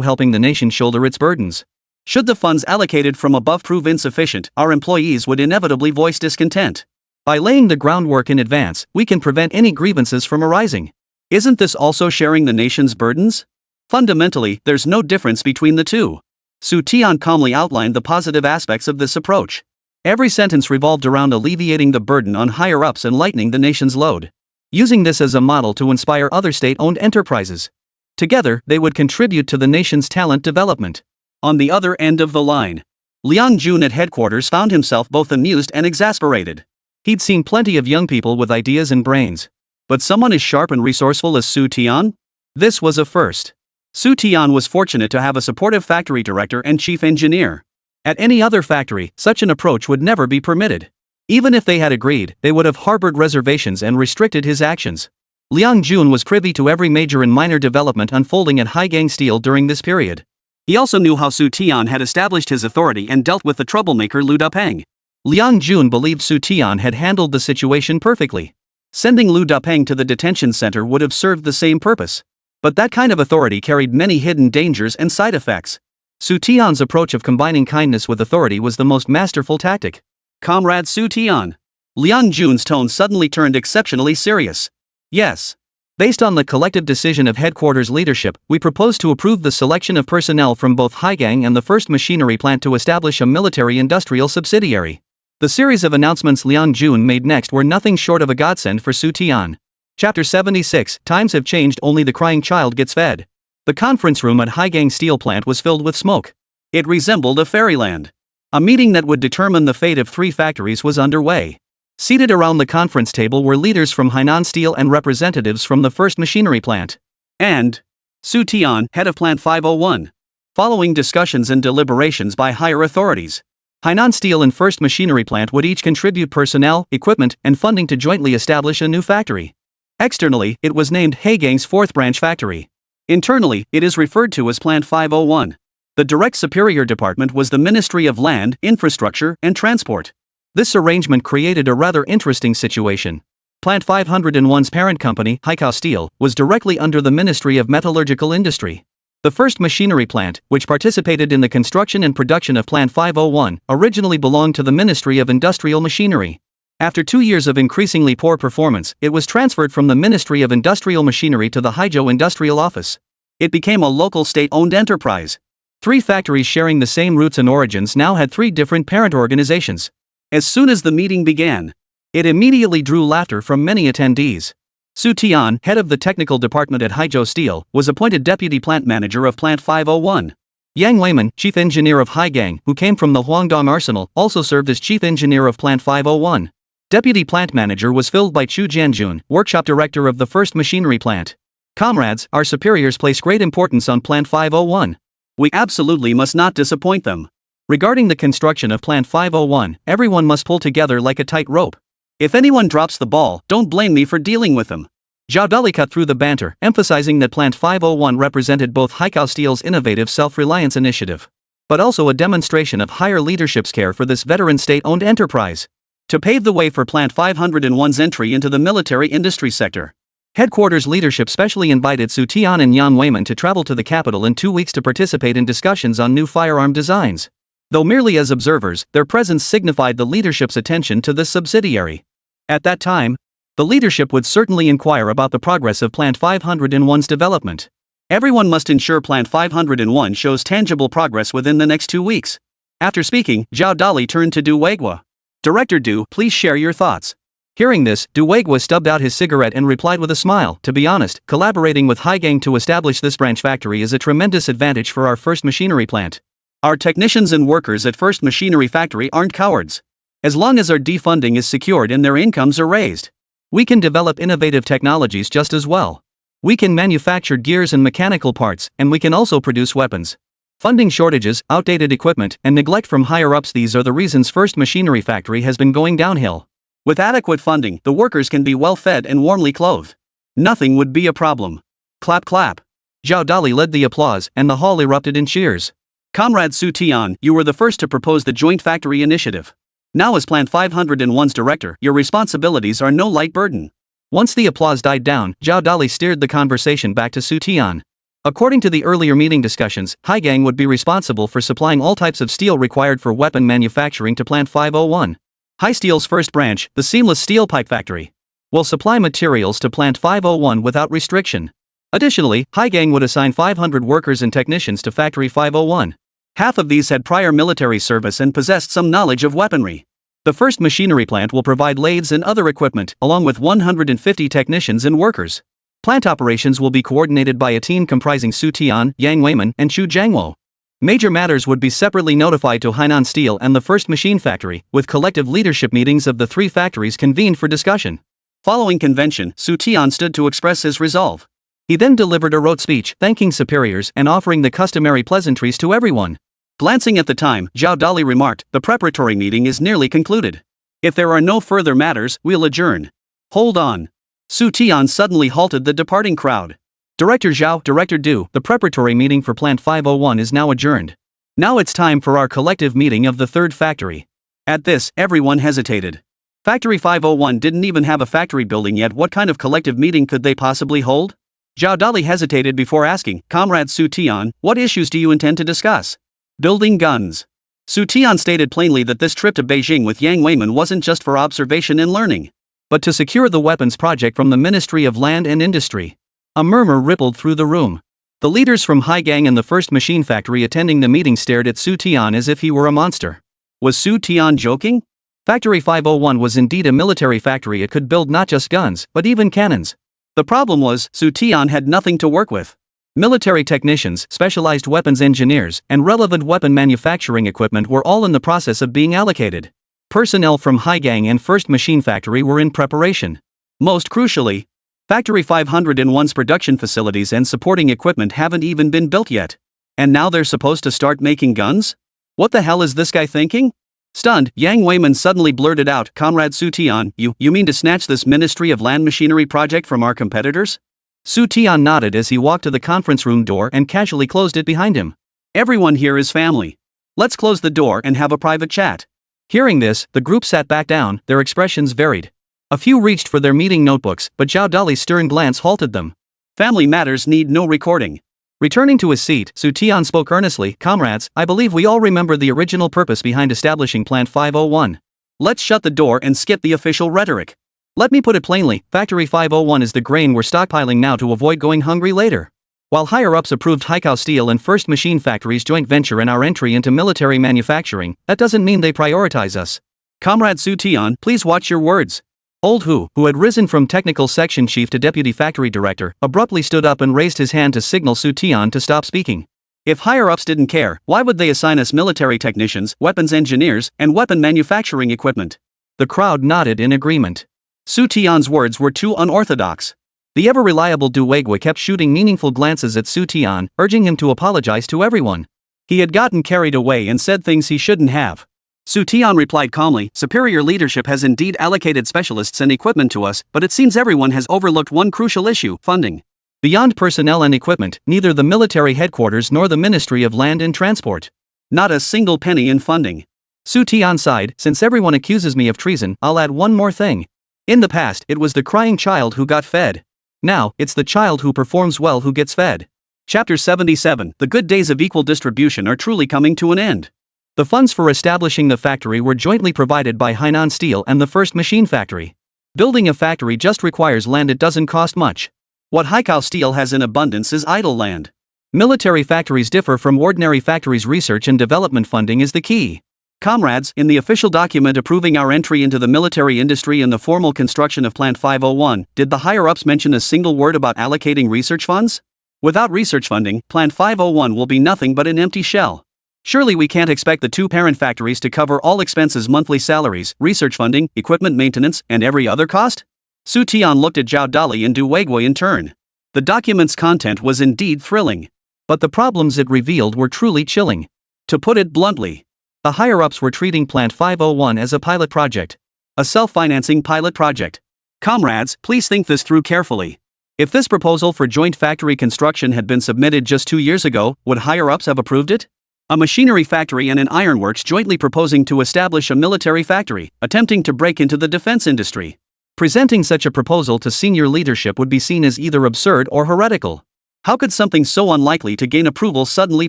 helping the nation shoulder its burdens. Should the funds allocated from above prove insufficient, our employees would inevitably voice discontent. By laying the groundwork in advance, we can prevent any grievances from arising. Isn't this also sharing the nation's burdens? Fundamentally, there's no difference between the two." Xu Tian calmly outlined the positive aspects of this approach. Every sentence revolved around alleviating the burden on higher-ups and lightening the nation's load. Using this as a model to inspire other state-owned enterprises. Together, they would contribute to the nation's talent development. On the other end of the line, Liang Jun at headquarters found himself both amused and exasperated. He'd seen plenty of young people with ideas and brains. But someone as sharp and resourceful as Xu Tian? This was a first. Xu Tian was fortunate to have a supportive factory director and chief engineer. At any other factory, such an approach would never be permitted. Even if they had agreed, they would have harbored reservations and restricted his actions. Liang Jun was privy to every major and minor development unfolding at Haizhou Steel during this period. He also knew how Xu Tian had established his authority and dealt with the troublemaker Lu Dapeng. Liang Jun believed Xu Tian had handled the situation perfectly. Sending Lu Dapeng to the detention center would have served the same purpose. But that kind of authority carried many hidden dangers and side effects. Xu Tian's approach of combining kindness with authority was the most masterful tactic. "Comrade Xu Tian." Liang Jun's tone suddenly turned exceptionally serious. "Yes. Based on the collective decision of headquarters leadership, we propose to approve the selection of personnel from both Haizhou and the first machinery plant to establish a military-industrial subsidiary." The series of announcements Liang Jun made next were nothing short of a godsend for Xu Tian. Chapter 76, Times have changed, only the crying child gets fed. The conference room at Haizhou steel plant was filled with smoke. It resembled a fairyland. A meeting that would determine the fate of 3 factories was underway. Seated around the conference table were leaders from Hainan Steel and representatives from the first machinery plant. And Xu Tian, head of Plant 501. Following discussions and deliberations by higher authorities, Hainan Steel and First Machinery Plant would each contribute personnel, equipment, and funding to jointly establish a new factory. Externally, it was named Haizhou's 4th branch factory. Internally, it is referred to as Plant 501. The direct superior department was the Ministry of Land, Infrastructure, and Transport. This arrangement created a rather interesting situation. Plant 501's parent company, Haizhou Steel, was directly under the Ministry of Metallurgical Industry. The first machinery plant, which participated in the construction and production of Plant 501, originally belonged to the Ministry of Industrial Machinery. After 2 years of increasingly poor performance, it was transferred from the Ministry of Industrial Machinery to the Haizhou Industrial Office. It became a local state-owned enterprise. 3 factories sharing the same roots and origins now had 3 different parent organizations. As soon as the meeting began, it immediately drew laughter from many attendees. Xu Tian, head of the technical department at Haizhou Steel, was appointed deputy plant manager of Plant 501. Yang Weiman, chief engineer of Haizhou, who came from the Huangdong Arsenal, also served as chief engineer of Plant 501. Deputy plant manager was filled by Chu Jianjun, workshop director of the first machinery plant. Comrades, our superiors place great importance on Plant 501. We absolutely must not disappoint them. Regarding the construction of Plant 501, everyone must pull together like a tight rope. If anyone drops the ball, don't blame me for dealing with them. Zhao Dali cut through the banter, emphasizing that Plant 501 represented both Haizhou Steel's innovative self-reliance initiative, but also a demonstration of higher leadership's care for this veteran state-owned enterprise. To pave the way for Plant 501's entry into the military industry sector, headquarters leadership specially invited Xu Tian and Yang Weiman to travel to the capital in 2 weeks to participate in discussions on new firearm designs. Though merely as observers, their presence signified the leadership's attention to this subsidiary. At that time, the leadership would certainly inquire about the progress of Plant 501's development. Everyone must ensure Plant 501 shows tangible progress within the next 2 weeks. After speaking, Zhao Dali turned to Du Weigua. Director Du, please share your thoughts. Hearing this, Du Weigua stubbed out his cigarette and replied with a smile, to be honest, collaborating with Haizhou to establish this branch factory is a tremendous advantage for our first machinery plant. Our technicians and workers at First Machinery Factory aren't cowards. As long as our defunding is secured and their incomes are raised, we can develop innovative technologies just as well. We can manufacture gears and mechanical parts, and we can also produce weapons. Funding shortages, outdated equipment, and neglect from higher-ups, these are the reasons First Machinery Factory has been going downhill. With adequate funding, the workers can be well-fed and warmly clothed. Nothing would be a problem. Clap clap. Zhao Dali led the applause, and the hall erupted in cheers. Comrade Xu Tian, you were the first to propose the joint factory initiative. Now as Plant 501's director, your responsibilities are no light burden. Once the applause died down, Zhao Dali steered the conversation back to Xu Tian. According to the earlier meeting discussions, Haizhou would be responsible for supplying all types of steel required for weapon manufacturing to Plant 501. Haizhou Steel's first branch, the seamless steel pipe factory, will supply materials to Plant 501 without restriction. Additionally, Haizhou would assign 500 workers and technicians to Factory 501. Half of these had prior military service and possessed some knowledge of weaponry. The first machinery plant will provide lathes and other equipment, along with 150 technicians and workers. Plant operations will be coordinated by a team comprising Xu Tian, Yang Weiman, and Chu Changmao. Major matters would be separately notified to Hainan Steel and the first machine factory, with collective leadership meetings of the 3 factories convened for discussion. Following convention, Xu Tian stood to express his resolve. He then delivered a rote speech, thanking superiors and offering the customary pleasantries to everyone. Glancing at the time, Zhao Dali remarked, the preparatory meeting is nearly concluded. If there are no further matters, we'll adjourn. Hold on. Xu Tian suddenly halted the departing crowd. Director Zhao, Director Du, the preparatory meeting for Plant 501 is now adjourned. Now it's time for our collective meeting of the 3rd factory. At this, everyone hesitated. Factory 501 didn't even have a factory building yet. What kind of collective meeting could they possibly hold? Zhao Dali hesitated before asking, Comrade Xu Tian, what issues do you intend to discuss? Building guns. Xu Tian stated plainly that this trip to Beijing with Yang Weiman wasn't just for observation and learning, but to secure the weapons project from the Ministry of Land and Industry. A murmur rippled through the room. The leaders from Haizhou and the first machine factory attending the meeting stared at Xu Tian as if he were a monster. Was Xu Tian joking? Factory 501 was indeed a military factory. It could build not just guns, but even cannons. The problem was, Xu Tian had nothing to work with. Military technicians, specialized weapons engineers, and relevant weapon manufacturing equipment were all in the process of being allocated. Personnel from Haizhou and First Machine Factory were in preparation. Most crucially, Factory 501's production facilities and supporting equipment haven't even been built yet. And now they're supposed to start making guns? What the hell is this guy thinking? Stunned, Yang Weiman suddenly blurted out, "Comrade Xu Tian, you mean to snatch this Ministry of Land Machinery project from our competitors?" Xu Tian nodded as he walked to the conference room door and casually closed it behind him. "Everyone here is family. Let's close the door and have a private chat." Hearing this, the group sat back down, their expressions varied. A few reached for their meeting notebooks, but Zhao Dali's stern glance halted them. "Family matters need no recording." Returning to his seat, Xu Tian spoke earnestly, "Comrades, I believe we all remember the original purpose behind establishing Plant 501. Let's shut the door and skip the official rhetoric. Let me put it plainly, Factory 501 is the grain we're stockpiling now to avoid going hungry later. While higher-ups approved Haizhou Steel and First Machine Factory's joint venture and our entry into military manufacturing, that doesn't mean they prioritize us. Comrade Xu Tian, please watch your words." Old Hu, who had risen from technical section chief to deputy factory director, abruptly stood up and raised his hand to signal Xu Tian to stop speaking. If higher-ups didn't care, why would they assign us military technicians, weapons engineers, and weapon manufacturing equipment? The crowd nodded in agreement. Xu Tian's words were too unorthodox. The ever-reliable Du Weigui kept shooting meaningful glances at Xu Tian, urging him to apologize to everyone. He had gotten carried away and said things he shouldn't have. Xu Tian replied calmly, "Superior leadership has indeed allocated specialists and equipment to us, but it seems everyone has overlooked one crucial issue, funding. Beyond personnel and equipment, neither the military headquarters nor the Ministry of Land and Transport. Not a single penny in funding." Xu Tian sighed, "Since everyone accuses me of treason, I'll add one more thing. In the past, it was the crying child who got fed. Now, it's the child who performs well who gets fed." Chapter 77, The good days of equal distribution are truly coming to an end. The funds for establishing the factory were jointly provided by Hainan Steel and the First Machine Factory. Building a factory just requires land, it doesn't cost much. What Haizhou Steel has in abundance is idle land. Military factories differ from ordinary factories. Research and development funding is the key. Comrades, in the official document approving our entry into the military industry and the formal construction of Plant 501, did the higher-ups mention a single word about allocating research funds? Without research funding, Plant 501 will be nothing but an empty shell. Surely we can't expect the two parent factories to cover all expenses, monthly salaries, research funding, equipment maintenance, and every other cost? Xu Tian looked at Zhao Dali and Du Weigui in turn. The document's content was indeed thrilling. But the problems it revealed were truly chilling. To put it bluntly, the higher-ups were treating Plant 501 as a pilot project. A self-financing pilot project. Comrades, please think this through carefully. If this proposal for joint factory construction had been submitted just 2 years ago, would higher-ups have approved it? A machinery factory and an ironworks jointly proposing to establish a military factory, attempting to break into the defense industry. Presenting such a proposal to senior leadership would be seen as either absurd or heretical. How could something so unlikely to gain approval suddenly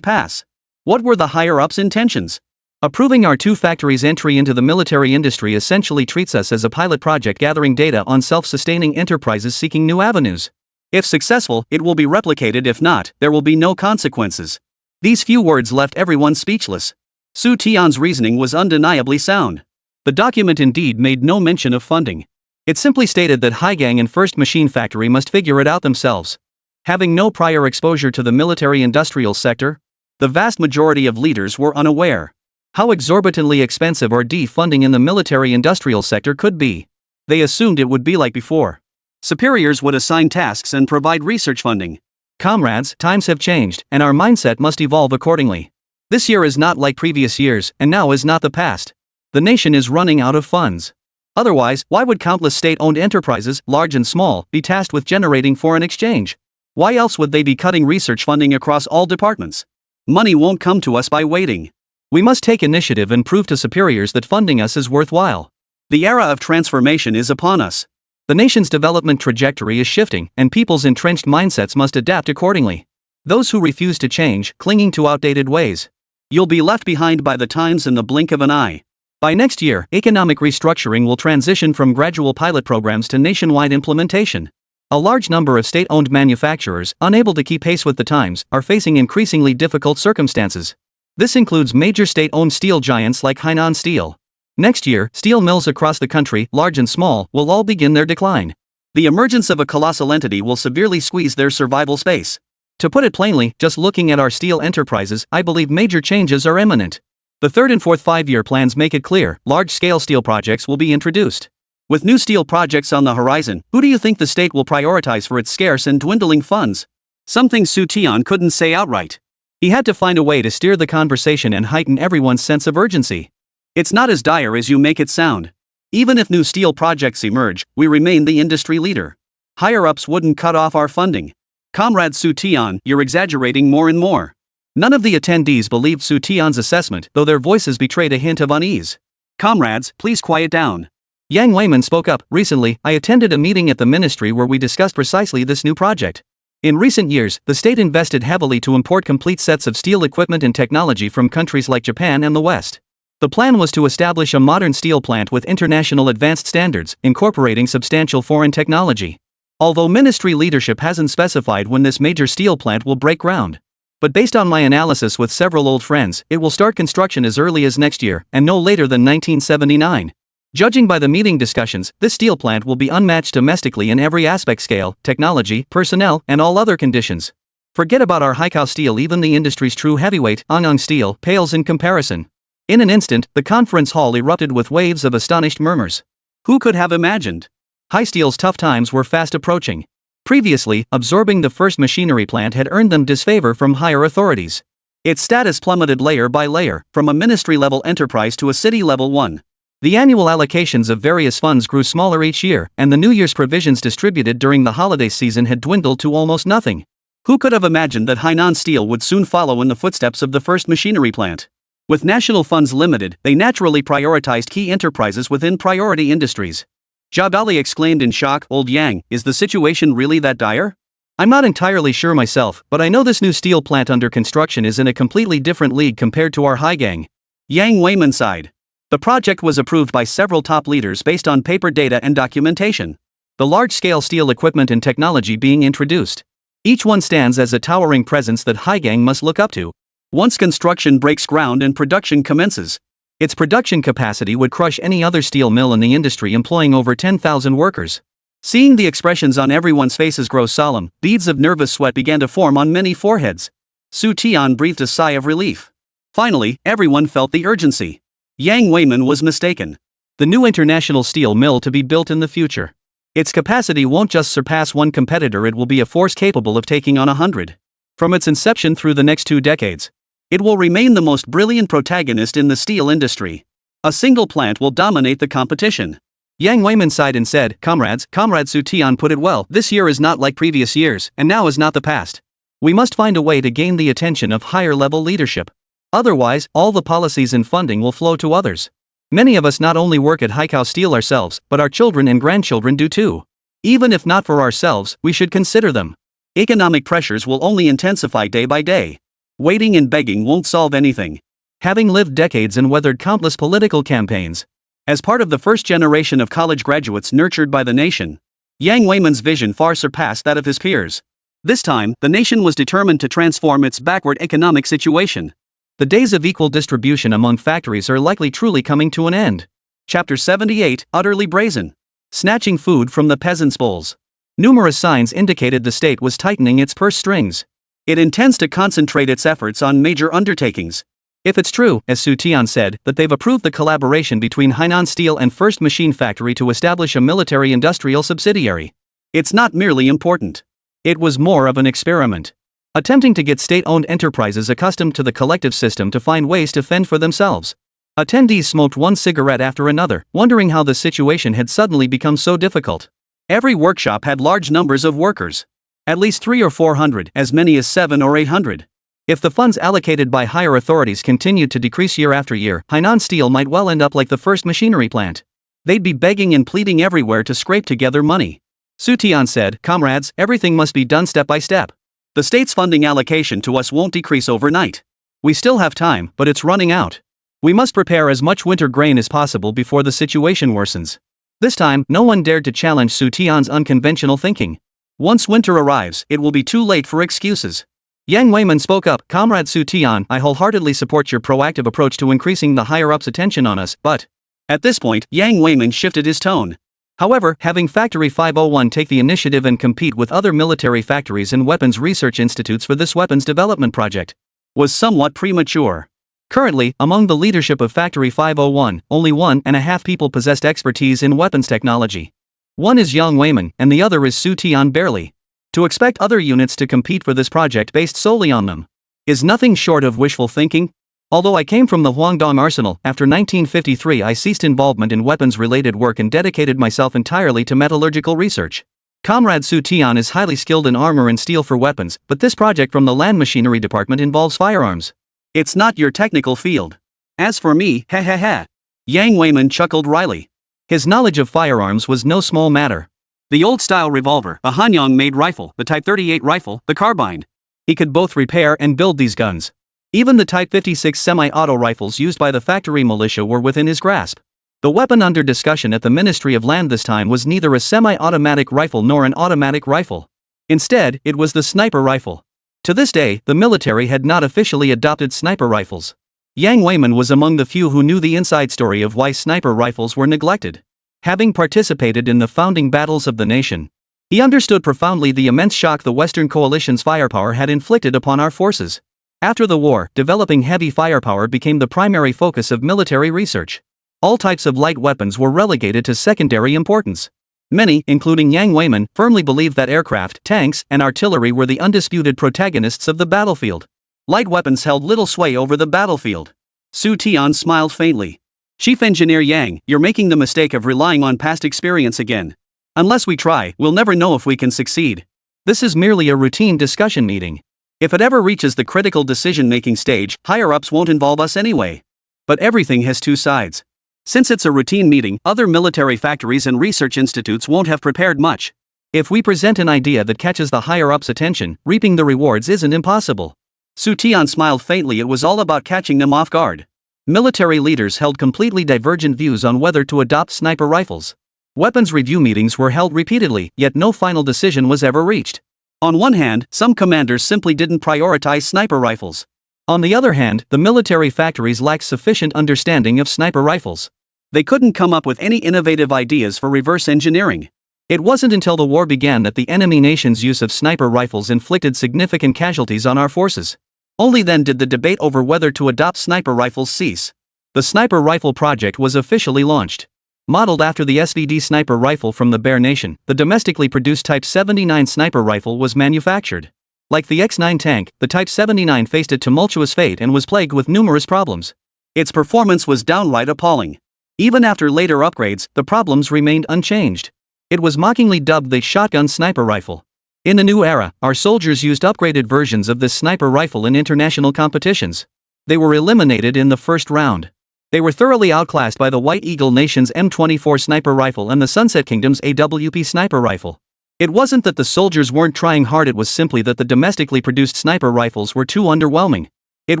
pass? What were the higher-ups' intentions? Approving our two factories' entry into the military industry essentially treats us as a pilot project gathering data on self-sustaining enterprises seeking new avenues. If successful, it will be replicated. If not, there will be no consequences. These few words left everyone speechless. Xu Tian's reasoning was undeniably sound. The document indeed made no mention of funding. It simply stated that Haizhou and First Machine Factory must figure it out themselves. Having no prior exposure to the military-industrial sector, the vast majority of leaders were unaware how exorbitantly expensive R&D funding in the military-industrial sector could be. They assumed it would be like before. Superiors would assign tasks and provide research funding. Comrades, times have changed, and our mindset must evolve accordingly. This year is not like previous years, and now is not the past. The nation is running out of funds. Otherwise, why would countless state-owned enterprises, large and small, be tasked with generating foreign exchange? Why else would they be cutting research funding across all departments? Money won't come to us by waiting. We must take initiative and prove to superiors that funding us is worthwhile. The era of transformation is upon us. The nation's development trajectory is shifting, and people's entrenched mindsets must adapt accordingly. Those who refuse to change, clinging to outdated ways, you'll be left behind by the times in the blink of an eye. By next year, economic restructuring will transition from gradual pilot programs to nationwide implementation. A large number of state-owned manufacturers, unable to keep pace with the times, are facing increasingly difficult circumstances. This includes major state-owned steel giants like Hainan Steel. Next year, steel mills across the country, large and small, will all begin their decline. The emergence of a colossal entity will severely squeeze their survival space. To put it plainly, just looking at our steel enterprises, I believe major changes are imminent. The third and fourth five-year plans make it clear, large-scale steel projects will be introduced. With new steel projects on the horizon, who do you think the state will prioritize for its scarce and dwindling funds? Something Xu Tian couldn't say outright. He had to find a way to steer the conversation and heighten everyone's sense of urgency. It's not as dire as you make it sound. Even if new steel projects emerge, we remain the industry leader. Higher-ups wouldn't cut off our funding. Comrade Xu Tian, you're exaggerating more and more. None of the attendees believed Xu Tian's assessment, though their voices betrayed a hint of unease. Comrades, please quiet down. Yang Weiman spoke up. Recently, I attended a meeting at the ministry where we discussed precisely this new project. In recent years, the state invested heavily to import complete sets of steel equipment and technology from countries like Japan and the West. The plan was to establish a modern steel plant with international advanced standards, incorporating substantial foreign technology. Although ministry leadership hasn't specified when this major steel plant will break ground. But based on my analysis with several old friends, it will start construction as early as next year, and no later than 1979. Judging by the meeting discussions, this steel plant will be unmatched domestically in every aspect: scale, technology, personnel, and all other conditions. Forget about our Haizhou steel, even the industry's true heavyweight, Angang steel, pales in comparison. In an instant, the conference hall erupted with waves of astonished murmurs. Who could have imagined? Haisteel's tough times were fast approaching. Previously, absorbing the first machinery plant had earned them disfavor from higher authorities. Its status plummeted layer by layer, from a ministry-level enterprise to a city-level one. The annual allocations of various funds grew smaller each year, and the New Year's provisions distributed during the holiday season had dwindled to almost nothing. Who could have imagined that Hainan Steel would soon follow in the footsteps of the first machinery plant? With national funds limited, they naturally prioritized key enterprises within priority industries. Jabali exclaimed in shock. Old Yang, is the situation really that dire? I'm not entirely sure myself, but I know this new steel plant under construction is in a completely different league compared to our Haigang. Yang Weiman sighed. The project was approved by several top leaders based on paper data and documentation. The large-scale steel equipment and technology being introduced. Each one stands as a towering presence that Haigang must look up to. Once construction breaks ground and production commences, its production capacity would crush any other steel mill in the industry, employing over 10,000 workers. Seeing the expressions on everyone's faces grow solemn, beads of nervous sweat began to form on many foreheads. Xu Tian breathed a sigh of relief. Finally, everyone felt the urgency. Yang Weiman was mistaken. The new international steel mill to be built in the future. Its capacity won't just surpass one competitor, it will be a force capable of taking on 100. From its inception through the next 2 decades, it will remain the most brilliant protagonist in the steel industry. A single plant will dominate the competition. Yang Weiman sighed and said, Comrade Xu Tian put it well, this year is not like previous years, and now is not the past. We must find a way to gain the attention of higher-level leadership. Otherwise, all the policies and funding will flow to others. Many of us not only work at Haizhou Steel ourselves, but our children and grandchildren do too. Even if not for ourselves, we should consider them. Economic pressures will only intensify day by day. Waiting and begging won't solve anything. Having lived decades and weathered countless political campaigns, as part of the first generation of college graduates nurtured by the nation, Yang Weiman's vision far surpassed that of his peers. This time, the nation was determined to transform its backward economic situation. The days of equal distribution among factories are likely truly coming to an end. Chapter 78, Utterly Brazen. Snatching food from the peasants' bowls. Numerous signs indicated the state was tightening its purse strings. It intends to concentrate its efforts on major undertakings. If it's true, as Xu Tian said, that they've approved the collaboration between Hainan Steel and First Machine Factory to establish a military-industrial subsidiary, it's not merely important. It was more of an experiment. Attempting to get state-owned enterprises accustomed to the collective system to find ways to fend for themselves. Attendees smoked one cigarette after another, wondering how the situation had suddenly become so difficult. Every workshop had large numbers of workers. At least 300 or 400, as many as 700 or 800. If the funds allocated by higher authorities continued to decrease year after year, Hainan Steel might well end up like the first machinery plant. They'd be begging and pleading everywhere to scrape together money. Xu Tian said, Comrades, everything must be done step by step. The state's funding allocation to us won't decrease overnight. We still have time, but it's running out. We must prepare as much winter grain as possible before the situation worsens. This time, no one dared to challenge Xu Tian's unconventional thinking. Once winter arrives, it will be too late for excuses. Yang Weiman spoke up, Comrade Xu Tian, I wholeheartedly support your proactive approach to increasing the higher-ups' attention on us, but... At this point, Yang Weiman shifted his tone. However, having Factory 501 take the initiative and compete with other military factories and weapons research institutes for this weapons development project was somewhat premature. Currently, among the leadership of Factory 501, only 1.5 people possessed expertise in weapons technology. One is Yang Weiman, and the other is Xu Tian barely. To expect other units to compete for this project based solely on them is nothing short of wishful thinking. Although I came from the Huangdong arsenal, after 1953 I ceased involvement in weapons-related work and dedicated myself entirely to metallurgical research. Comrade Xu Tian is highly skilled in armor and steel for weapons, but this project from the land machinery department involves firearms. It's not your technical field. As for me, ha ha ha. Yang Weiman chuckled wryly. His knowledge of firearms was no small matter. The old-style revolver, a Hanyang-made rifle, the Type 38 rifle, the carbine. He could both repair and build these guns. Even the Type 56 semi-auto rifles used by the factory militia were within his grasp. The weapon under discussion at the Ministry of Land this time was neither a semi-automatic rifle nor an automatic rifle. Instead, it was the sniper rifle. To this day, the military had not officially adopted sniper rifles. Yang Weiman was among the few who knew the inside story of why sniper rifles were neglected. Having participated in the founding battles of the nation, he understood profoundly the immense shock the Western coalition's firepower had inflicted upon our forces. After the war, developing heavy firepower became the primary focus of military research. All types of light weapons were relegated to secondary importance. Many, including Yang Weiman, firmly believed that aircraft, tanks, and artillery were the undisputed protagonists of the battlefield. Light weapons held little sway over the battlefield. Xu Tian smiled faintly. Chief Engineer Yang, you're making the mistake of relying on past experience again. Unless we try, we'll never know if we can succeed. This is merely a routine discussion meeting. If it ever reaches the critical decision-making stage, higher-ups won't involve us anyway. But everything has two sides. Since it's a routine meeting, other military factories and research institutes won't have prepared much. If we present an idea that catches the higher-ups' attention, reaping the rewards isn't impossible. Xu Tian smiled faintly. It was all about catching them off guard. Military leaders held completely divergent views on whether to adopt sniper rifles. Weapons review meetings were held repeatedly, yet no final decision was ever reached. On one hand, some commanders simply didn't prioritize sniper rifles. On the other hand, the military factories lacked sufficient understanding of sniper rifles. They couldn't come up with any innovative ideas for reverse engineering. It wasn't until the war began that the enemy nation's use of sniper rifles inflicted significant casualties on our forces. Only then did the debate over whether to adopt sniper rifles cease. The sniper rifle project was officially launched. Modeled after the SVD sniper rifle from the Bear Nation, the domestically produced Type 79 sniper rifle was manufactured. Like the X-9 tank, the Type 79 faced a tumultuous fate and was plagued with numerous problems. Its performance was downright appalling. Even after later upgrades, the problems remained unchanged. It was mockingly dubbed the shotgun sniper rifle. In the new era, our soldiers used upgraded versions of this sniper rifle in international competitions. They were eliminated in the first round. They were thoroughly outclassed by the White Eagle Nation's M24 sniper rifle and the Sunset Kingdom's AWP sniper rifle. It wasn't that the soldiers weren't trying hard, it was simply that the domestically produced sniper rifles were too underwhelming. It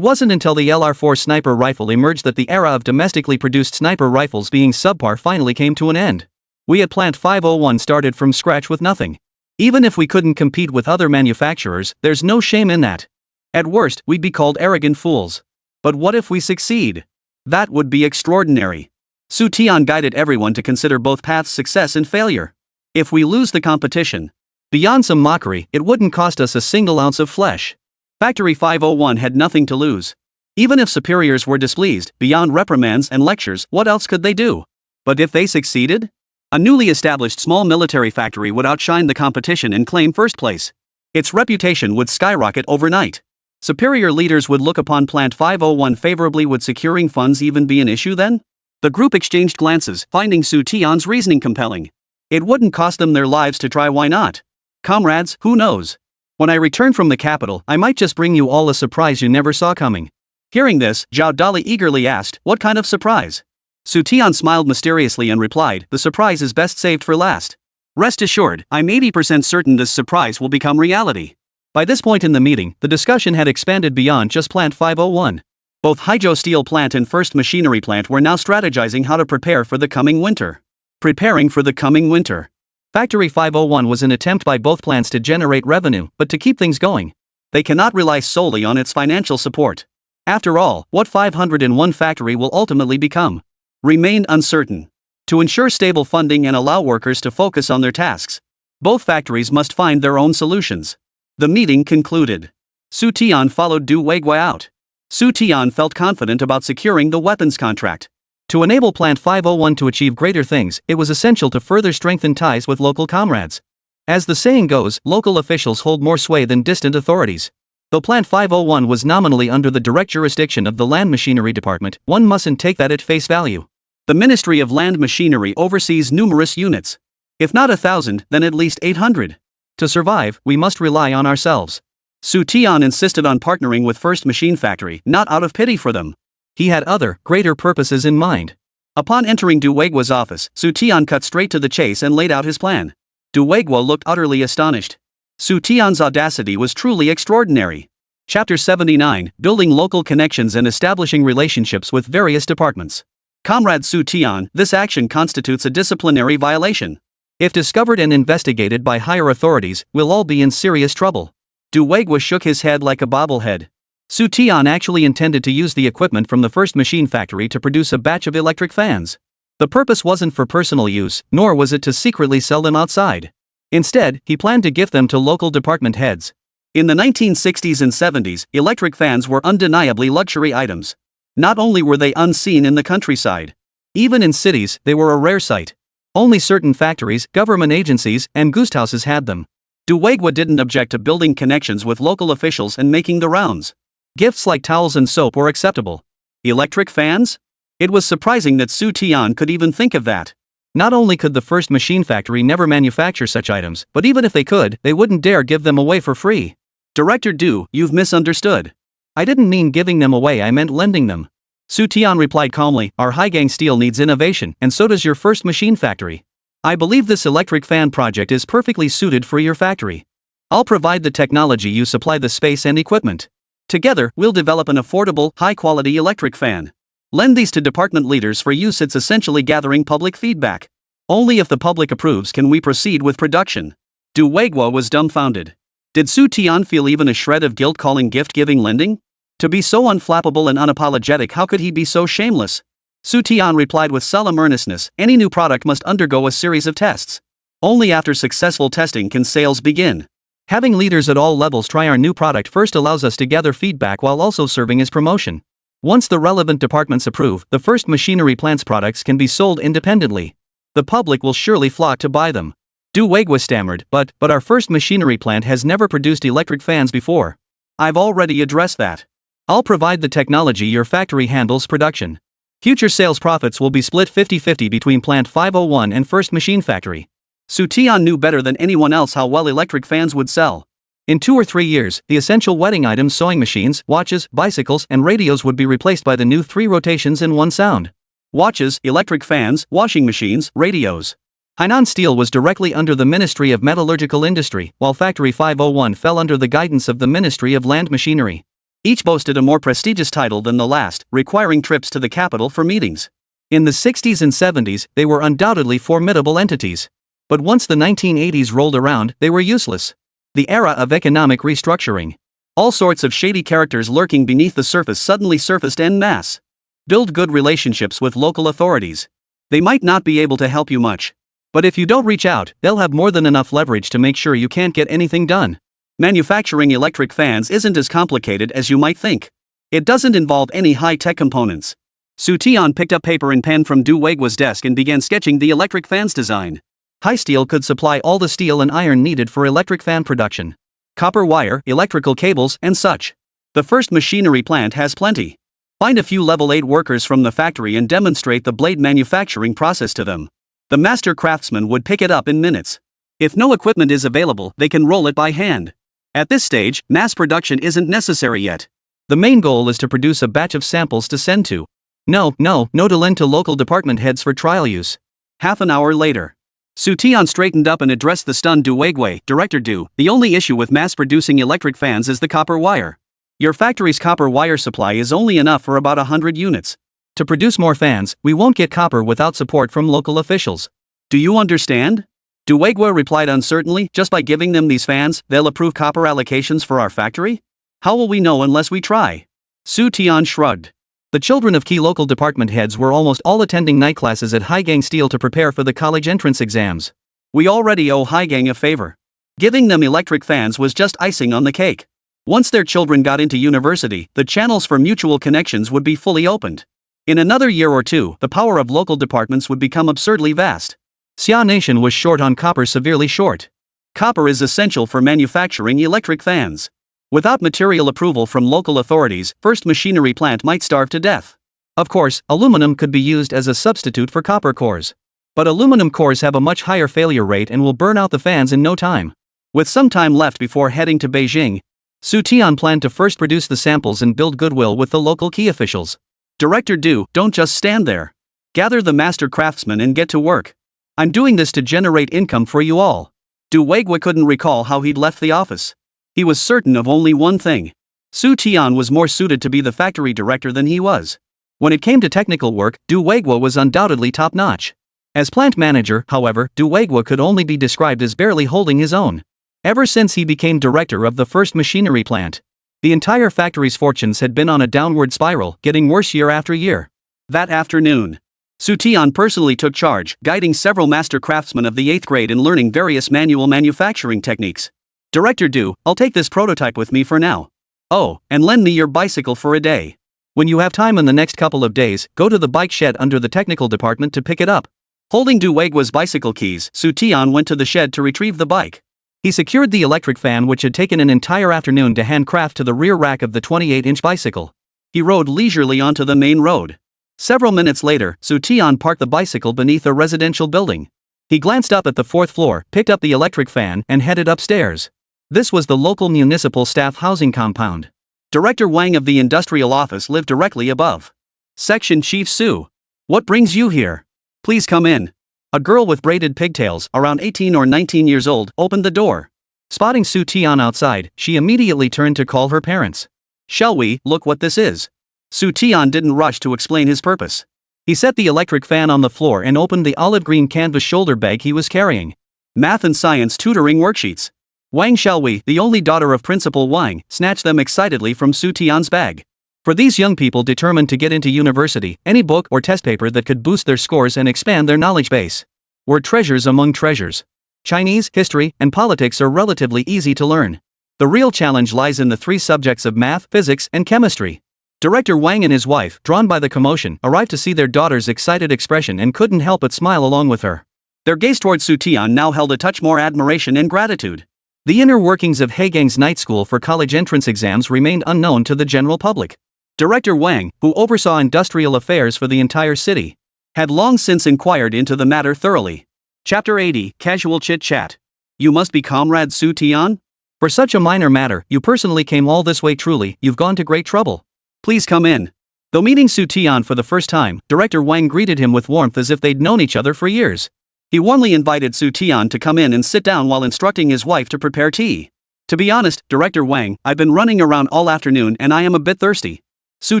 wasn't until the LR4 sniper rifle emerged that the era of domestically produced sniper rifles being subpar finally came to an end. We at Plant 501 started from scratch with nothing. Even if we couldn't compete with other manufacturers, there's no shame in that. At worst, we'd be called arrogant fools. But what if we succeed? That would be extraordinary. Xu Tian guided everyone to consider both paths, success and failure. If we lose the competition, beyond some mockery, it wouldn't cost us a single ounce of flesh. Factory 501 had nothing to lose. Even if superiors were displeased, beyond reprimands and lectures, what else could they do? But if they succeeded? A newly established small military factory would outshine the competition and claim first place. Its reputation would skyrocket overnight. Superior leaders would look upon Plant 501 favorably. Would securing funds even be an issue then? The group exchanged glances, finding Xu Tian's reasoning compelling. It wouldn't cost them their lives to try, why not? Comrades, who knows? When I return from the capital, I might just bring you all a surprise you never saw coming. Hearing this, Zhao Dali eagerly asked, what kind of surprise? Xu Tian smiled mysteriously and replied, the surprise is best saved for last. Rest assured, I'm 80% certain this surprise will become reality. By this point in the meeting, the discussion had expanded beyond just Plant 501. Both Haizhou Steel Plant and First Machinery Plant were now strategizing how to prepare for the coming winter. Preparing for the coming winter. Factory 501 was an attempt by both plants to generate revenue, but to keep things going. They cannot rely solely on its financial support. After all, what 501 factory will ultimately become remained uncertain. to ensure stable funding and allow workers to focus on their tasks. Both factories must find their own solutions. The meeting concluded. Xu Tian followed Du Weiguo out. Xu Tian felt confident about securing the weapons contract. To enable Plant 501 to achieve greater things, it was essential to further strengthen ties with local comrades. As the saying goes, local officials hold more sway than distant authorities. Though Plant 501 was nominally under the direct jurisdiction of the Land Machinery Department, one mustn't take that at face value. The Ministry of Land Machinery oversees numerous units. If not 1,000, then at least 800. To survive, we must rely on ourselves. Xu Tian insisted on partnering with First Machine Factory, not out of pity for them. He had other, greater purposes in mind. Upon entering Du Weiguo's office, Xu Tian cut straight to the chase and laid out his plan. Du Weiguo looked utterly astonished. Xu Tian's audacity was truly extraordinary. Chapter 79, Building Local Connections and Establishing Relationships with Various Departments. Comrade Xu Tian, this action constitutes a disciplinary violation. If discovered and investigated by higher authorities, we'll all be in serious trouble. Du Weiguo shook his head like a bobblehead. Xu Tian actually intended to use the equipment from the First Machine Factory to produce a batch of electric fans. The purpose wasn't for personal use, nor was it to secretly sell them outside. Instead, he planned to gift them to local department heads. In the 1960s and 70s, electric fans were undeniably luxury items. Not only were they unseen in the countryside, even in cities, they were a rare sight. Only certain factories, government agencies, and gouged houses had them. Du Weiguo didn't object to building connections with local officials and making the rounds. Gifts like towels and soap were acceptable. Electric fans? It was surprising that Xu Tian could even think of that. Not only could the First Machine Factory never manufacture such items, but even if they could, they wouldn't dare give them away for free. Director Du, you've misunderstood. I didn't mean giving them away, I meant lending them. Xu Tian replied calmly, our high-gang steel needs innovation, and so does your First Machine Factory. I believe this electric fan project is perfectly suited for your factory. I'll provide the technology, you supply the space and equipment. Together, we'll develop an affordable, high-quality electric fan. Lend these to department leaders for use. It's essentially gathering public feedback. Only if the public approves can we proceed with production. Du Weiguo was dumbfounded. Did Xu Tian feel even a shred of guilt calling gift-giving lending? To be so unflappable and unapologetic, how could he be so shameless? Xu Tian replied with solemn earnestness, any new product must undergo a series of tests. Only after successful testing can sales begin. Having leaders at all levels try our new product first allows us to gather feedback while also serving as promotion. Once the relevant departments approve, the First Machinery Plant's products can be sold independently. The public will surely flock to buy them. Du Weiguo stammered, but our First Machinery Plant has never produced electric fans before. I've already addressed that. I'll provide the technology, your factory handles production. Future sales profits will be split 50-50 between Plant 501 and First Machine Factory. Xu Tian knew better than anyone else how well electric fans would sell. In 2 or 3 years, the essential wedding items, sewing machines, watches, bicycles, and radios would be replaced by the new 3 rotations and 1 sound. Watches, electric fans, washing machines, radios. Hainan Steel was directly under the Ministry of Metallurgical Industry, while Factory 501 fell under the guidance of the Ministry of Land Machinery. Each boasted a more prestigious title than the last, requiring trips to the capital for meetings. In the 60s and 70s, they were undoubtedly formidable entities. But once the 1980s rolled around, they were useless. The era of economic restructuring. All sorts of shady characters lurking beneath the surface suddenly surfaced en masse. Build good relationships with local authorities. They might not be able to help you much. But if you don't reach out, they'll have more than enough leverage to make sure you can't get anything done. Manufacturing electric fans isn't as complicated as you might think. It doesn't involve any high-tech components. Xu Tian picked up paper and pen from Du Weiguo's desk and began sketching the electric fan's design. Haizhou could supply all the steel and iron needed for electric fan production. Copper wire, electrical cables, and such. The First Machinery Plant has plenty. Find a few level 8 workers from the factory and demonstrate the blade manufacturing process to them. The master craftsman would pick it up in minutes. If no equipment is available, they can roll it by hand. At this stage, mass production isn't necessary yet. The main goal is to produce a batch of samples to send to. No to lend to local department heads for trial use. Half an hour later. Xu Tian straightened up and addressed the stunned Du Weiguo. Director Du, the only issue with mass-producing electric fans is the copper wire. Your factory's copper wire supply is only enough for about 100 units. To produce more fans, we won't get copper without support from local officials. Do you understand? Du Weiguo replied uncertainly, just by giving them these fans, they'll approve copper allocations for our factory? How will we know unless we try? Xu Tian shrugged. The children of key local department heads were almost all attending night classes at Haizhou Steel to prepare for the college entrance exams. We already owe Haizhou a favor. Giving them electric fans was just icing on the cake. Once their children got into university, the channels for mutual connections would be fully opened. In another year or two, the power of local departments would become absurdly vast. Xia Nation was short on copper, severely short. Copper is essential for manufacturing electric fans. Without material approval from local authorities, first machinery plant might starve to death. Of course, aluminum could be used as a substitute for copper cores. But aluminum cores have a much higher failure rate and will burn out the fans in no time. With some time left before heading to Beijing, Xu Tian planned to first produce the samples and build goodwill with the local key officials. Director Du, don't just stand there. Gather the master craftsmen and get to work. I'm doing this to generate income for you all. Du Weigua couldn't recall how he'd left the office. He was certain of only one thing. Xu Tian was more suited to be the factory director than he was. When it came to technical work, Du Weigua was undoubtedly top-notch. As plant manager, however, Du Weigua could only be described as barely holding his own. Ever since he became director of the first machinery plant, the entire factory's fortunes had been on a downward spiral, getting worse year after year. That afternoon, Xu Tian personally took charge, guiding several master craftsmen of the 8th grade in learning various manual manufacturing techniques. Director Du, I'll take this prototype with me for now. Oh, and lend me your bicycle for a day. When you have time in the next couple of days, go to the bike shed under the technical department to pick it up. Holding Du Weigua's bicycle keys, Xu Tian went to the shed to retrieve the bike. He secured the electric fan, which had taken an entire afternoon to handcraft, to the rear rack of the 28-inch bicycle. He rode leisurely onto the main road. Several minutes later, Xu Tian parked the bicycle beneath a residential building. He glanced up at the 4th floor, picked up the electric fan, and headed upstairs. This was the local municipal staff housing compound. Director Wang of the industrial office lived directly above. Section Chief Su. What brings you here? Please come in. A girl with braided pigtails, around 18 or 19 years old, opened the door. Spotting Xu Tian outside, she immediately turned to call her parents. Shall we look what this is? Xu Tian didn't rush to explain his purpose. He set the electric fan on the floor and opened the olive green canvas shoulder bag he was carrying. Math and science tutoring worksheets. Wang Xiaowei, the only daughter of Principal Wang, snatched them excitedly from Xu Tian's bag. For these young people determined to get into university, any book or test paper that could boost their scores and expand their knowledge base were treasures among treasures. Chinese, history, and politics are relatively easy to learn. The real challenge lies in the 3 subjects of math, physics, and chemistry. Director Wang and his wife, drawn by the commotion, arrived to see their daughter's excited expression and couldn't help but smile along with her. Their gaze toward Xu Tian now held a touch more admiration and gratitude. The inner workings of Haizhou's night school for college entrance exams remained unknown to the general public. Director Wang, who oversaw industrial affairs for the entire city, had long since inquired into the matter thoroughly. Chapter 80, Casual Chit-Chat. You must be Comrade Xu Tian? For such a minor matter, you personally came all this way. Truly, you've gone to great trouble. Please come in. Though meeting Xu Tian for the first time, Director Wang greeted him with warmth as if they'd known each other for years. He warmly invited Xu Tian to come in and sit down while instructing his wife to prepare tea. To be honest, Director Wang, I've been running around all afternoon and I am a bit thirsty. Xu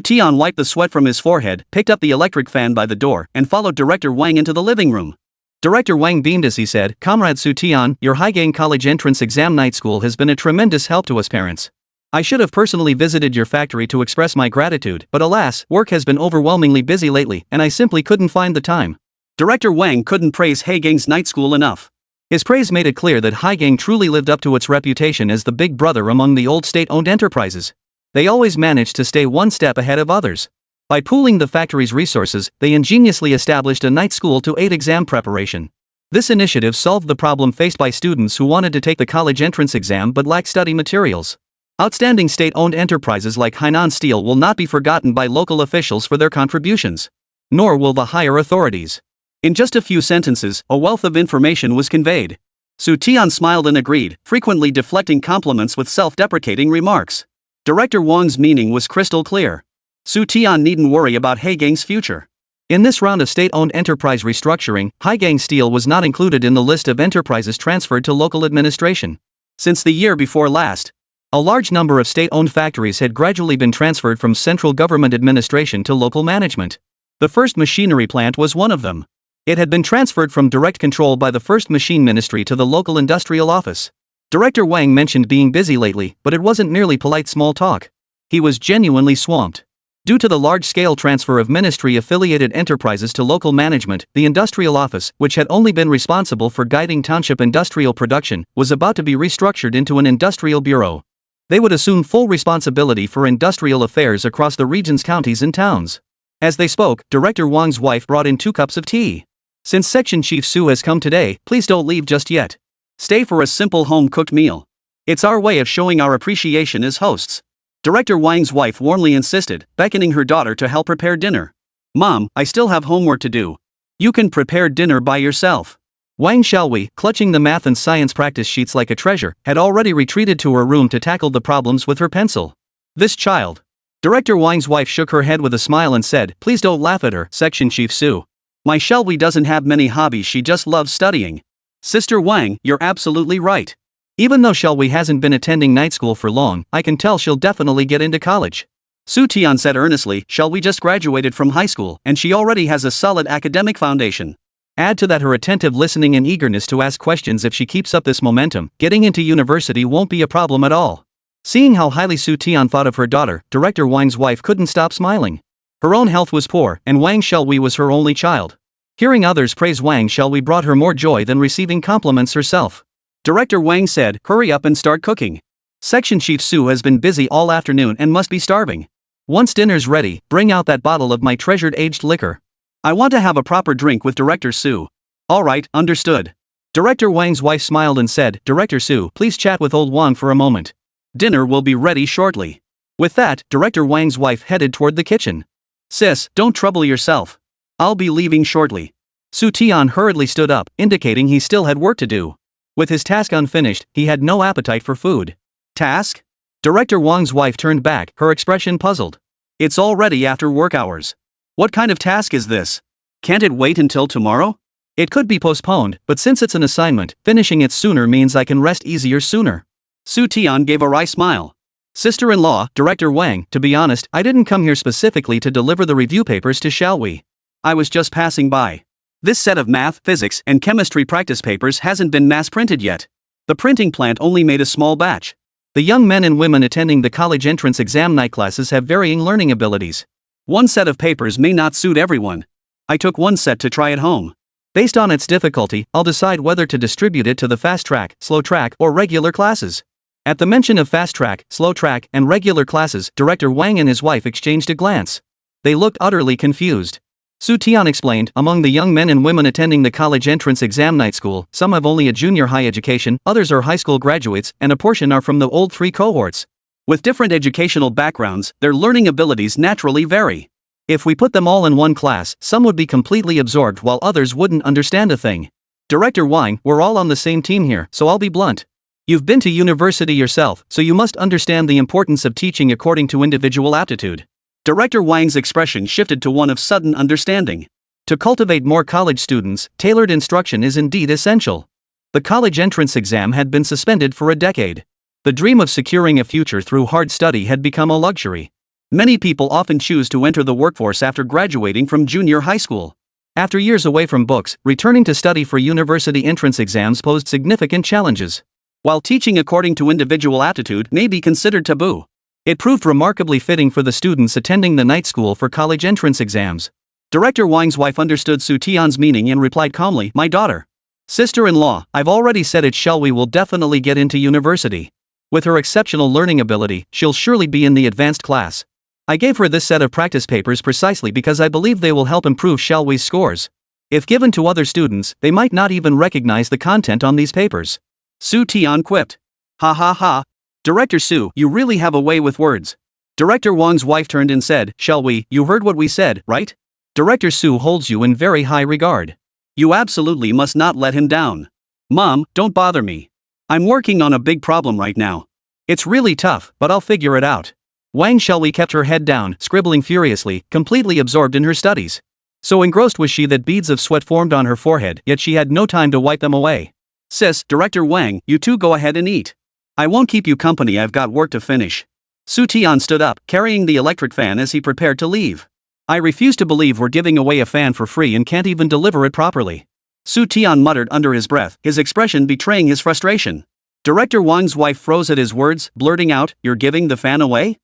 Tian wiped the sweat from his forehead, picked up the electric fan by the door, and followed Director Wang into the living room. Director Wang beamed as he said, Comrade Xu Tian, your Haizhou college entrance exam night school has been a tremendous help to us parents. I should have personally visited your factory to express my gratitude, but alas, work has been overwhelmingly busy lately, and I simply couldn't find the time. Director Wang couldn't praise Haizhou's night school enough. His praise made it clear that Haizhou truly lived up to its reputation as the big brother among the old state-owned enterprises. They always managed to stay one step ahead of others. By pooling the factory's resources, they ingeniously established a night school to aid exam preparation. This initiative solved the problem faced by students who wanted to take the college entrance exam but lacked study materials. Outstanding state-owned enterprises like Hainan Steel will not be forgotten by local officials for their contributions. Nor will the higher authorities. In just a few sentences, a wealth of information was conveyed. Xu Tian smiled and agreed, frequently deflecting compliments with self-deprecating remarks. Director Wang's meaning was crystal clear. Xu Tian needn't worry about Haizhou's future. In this round of state-owned enterprise restructuring, Haizhou Steel was not included in the list of enterprises transferred to local administration. Since the year before last, a large number of state-owned factories had gradually been transferred from central government administration to local management. The first machinery plant was one of them. It had been transferred from direct control by the first machine ministry to the local industrial office. Director Wang mentioned being busy lately, but it wasn't merely polite small talk. He was genuinely swamped. Due to the large-scale transfer of ministry-affiliated enterprises to local management, the industrial office, which had only been responsible for guiding township industrial production, was about to be restructured into an industrial bureau. They would assume full responsibility for industrial affairs across the region's counties and towns. As they spoke, Director Wang's wife brought in 2 cups of tea. Since Section Chief Su has come today, please don't leave just yet. Stay for a simple home-cooked meal. It's our way of showing our appreciation as hosts. Director Wang's wife warmly insisted, beckoning her daughter to help prepare dinner. Mom, I still have homework to do. You can prepare dinner by yourself. Wang Xiaowei, clutching the math and science practice sheets like a treasure, had already retreated to her room to tackle the problems with her pencil. This child. Director Wang's wife shook her head with a smile and said, please don't laugh at her, Section Chief Su. My Xiaowei doesn't have many hobbies, she just loves studying. Sister Wang, you're absolutely right. Even though Xiaowei hasn't been attending night school for long, I can tell she'll definitely get into college. Xu Tian said earnestly, Xiaowei just graduated from high school, and she already has a solid academic foundation. Add to that her attentive listening and eagerness to ask questions. If she keeps up this momentum, getting into university won't be a problem at all. Seeing how highly Xu Tian thought of her daughter, Director Wang's wife couldn't stop smiling. Her own health was poor, and Wang Xiaowei was her only child. Hearing others praise Wang Xiaowei brought her more joy than receiving compliments herself. Director Wang said, hurry up and start cooking. Section Chief Su has been busy all afternoon and must be starving. Once dinner's ready, bring out that bottle of my treasured aged liquor. I want to have a proper drink with Director Su. Alright, understood. Director Wang's wife smiled and said, Director Su, please chat with old Wang for a moment. Dinner will be ready shortly. With that, Director Wang's wife headed toward the kitchen. Sis, don't trouble yourself. I'll be leaving shortly. Xu Tian hurriedly stood up, indicating he still had work to do. With his task unfinished, he had no appetite for food. Task? Director Wang's wife turned back, her expression puzzled. It's already after work hours. What kind of task is this? Can't it wait until tomorrow? It could be postponed, but since it's an assignment, finishing it sooner means I can rest easier sooner. Xu Tian gave a wry smile. Sister-in-law, Director Wang, to be honest, I didn't come here specifically to deliver the review papers to Xiaowei. I was just passing by. This set of math, physics, and chemistry practice papers hasn't been mass-printed yet. The printing plant only made a small batch. The young men and women attending the college entrance exam night classes have varying learning abilities. One set of papers may not suit everyone. I took one set to try at home. Based on its difficulty, I'll decide whether to distribute it to the fast track, slow track, or regular classes. At the mention of fast track, slow track, and regular classes, Director Wang and his wife exchanged a glance. They looked utterly confused. Xu Tian explained, among the young men and women attending the college entrance exam night school, some have only a junior high education, others are high school graduates, and a portion are from the old 3 cohorts. With different educational backgrounds, their learning abilities naturally vary. If we put them all in one class, some would be completely absorbed while others wouldn't understand a thing. Director Wang, we're all on the same team here, so I'll be blunt. You've been to university yourself, so you must understand the importance of teaching according to individual aptitude. Director Wang's expression shifted to one of sudden understanding. To cultivate more college students, tailored instruction is indeed essential. The college entrance exam had been suspended for a decade. The dream of securing a future through hard study had become a luxury. Many people often choose to enter the workforce after graduating from junior high school. After years away from books, returning to study for university entrance exams posed significant challenges. While teaching according to individual aptitude may be considered taboo, it proved remarkably fitting for the students attending the night school for college entrance exams. Director Wang's wife understood Xu Tian's meaning and replied calmly, My daughter. Sister-in-law, I've already said it. Xiaowei will definitely get into university. With her exceptional learning ability, she'll surely be in the advanced class. I gave her this set of practice papers precisely because I believe they will help improve Xiaowei's scores. If given to other students, they might not even recognize the content on these papers. Xu Tian quipped. Ha ha ha. Director Su, you really have a way with words. Director Wang's wife turned and said, Xiaowei, you heard what we said, right? Director Su holds you in very high regard. You absolutely must not let him down. Mom, don't bother me. I'm working on a big problem right now. It's really tough, but I'll figure it out. Wang Xiaowei kept her head down, scribbling furiously, completely absorbed in her studies. So engrossed was she that beads of sweat formed on her forehead, yet she had no time to wipe them away. Sis, Director Wang, you two go ahead and eat. I won't keep you company, I've got work to finish. Xu Tian stood up, carrying the electric fan as he prepared to leave. I refuse to believe we're giving away a fan for free and can't even deliver it properly. Xu Tian muttered under his breath, his expression betraying his frustration. Director Wang's wife froze at his words, blurting out, You're giving the fan away?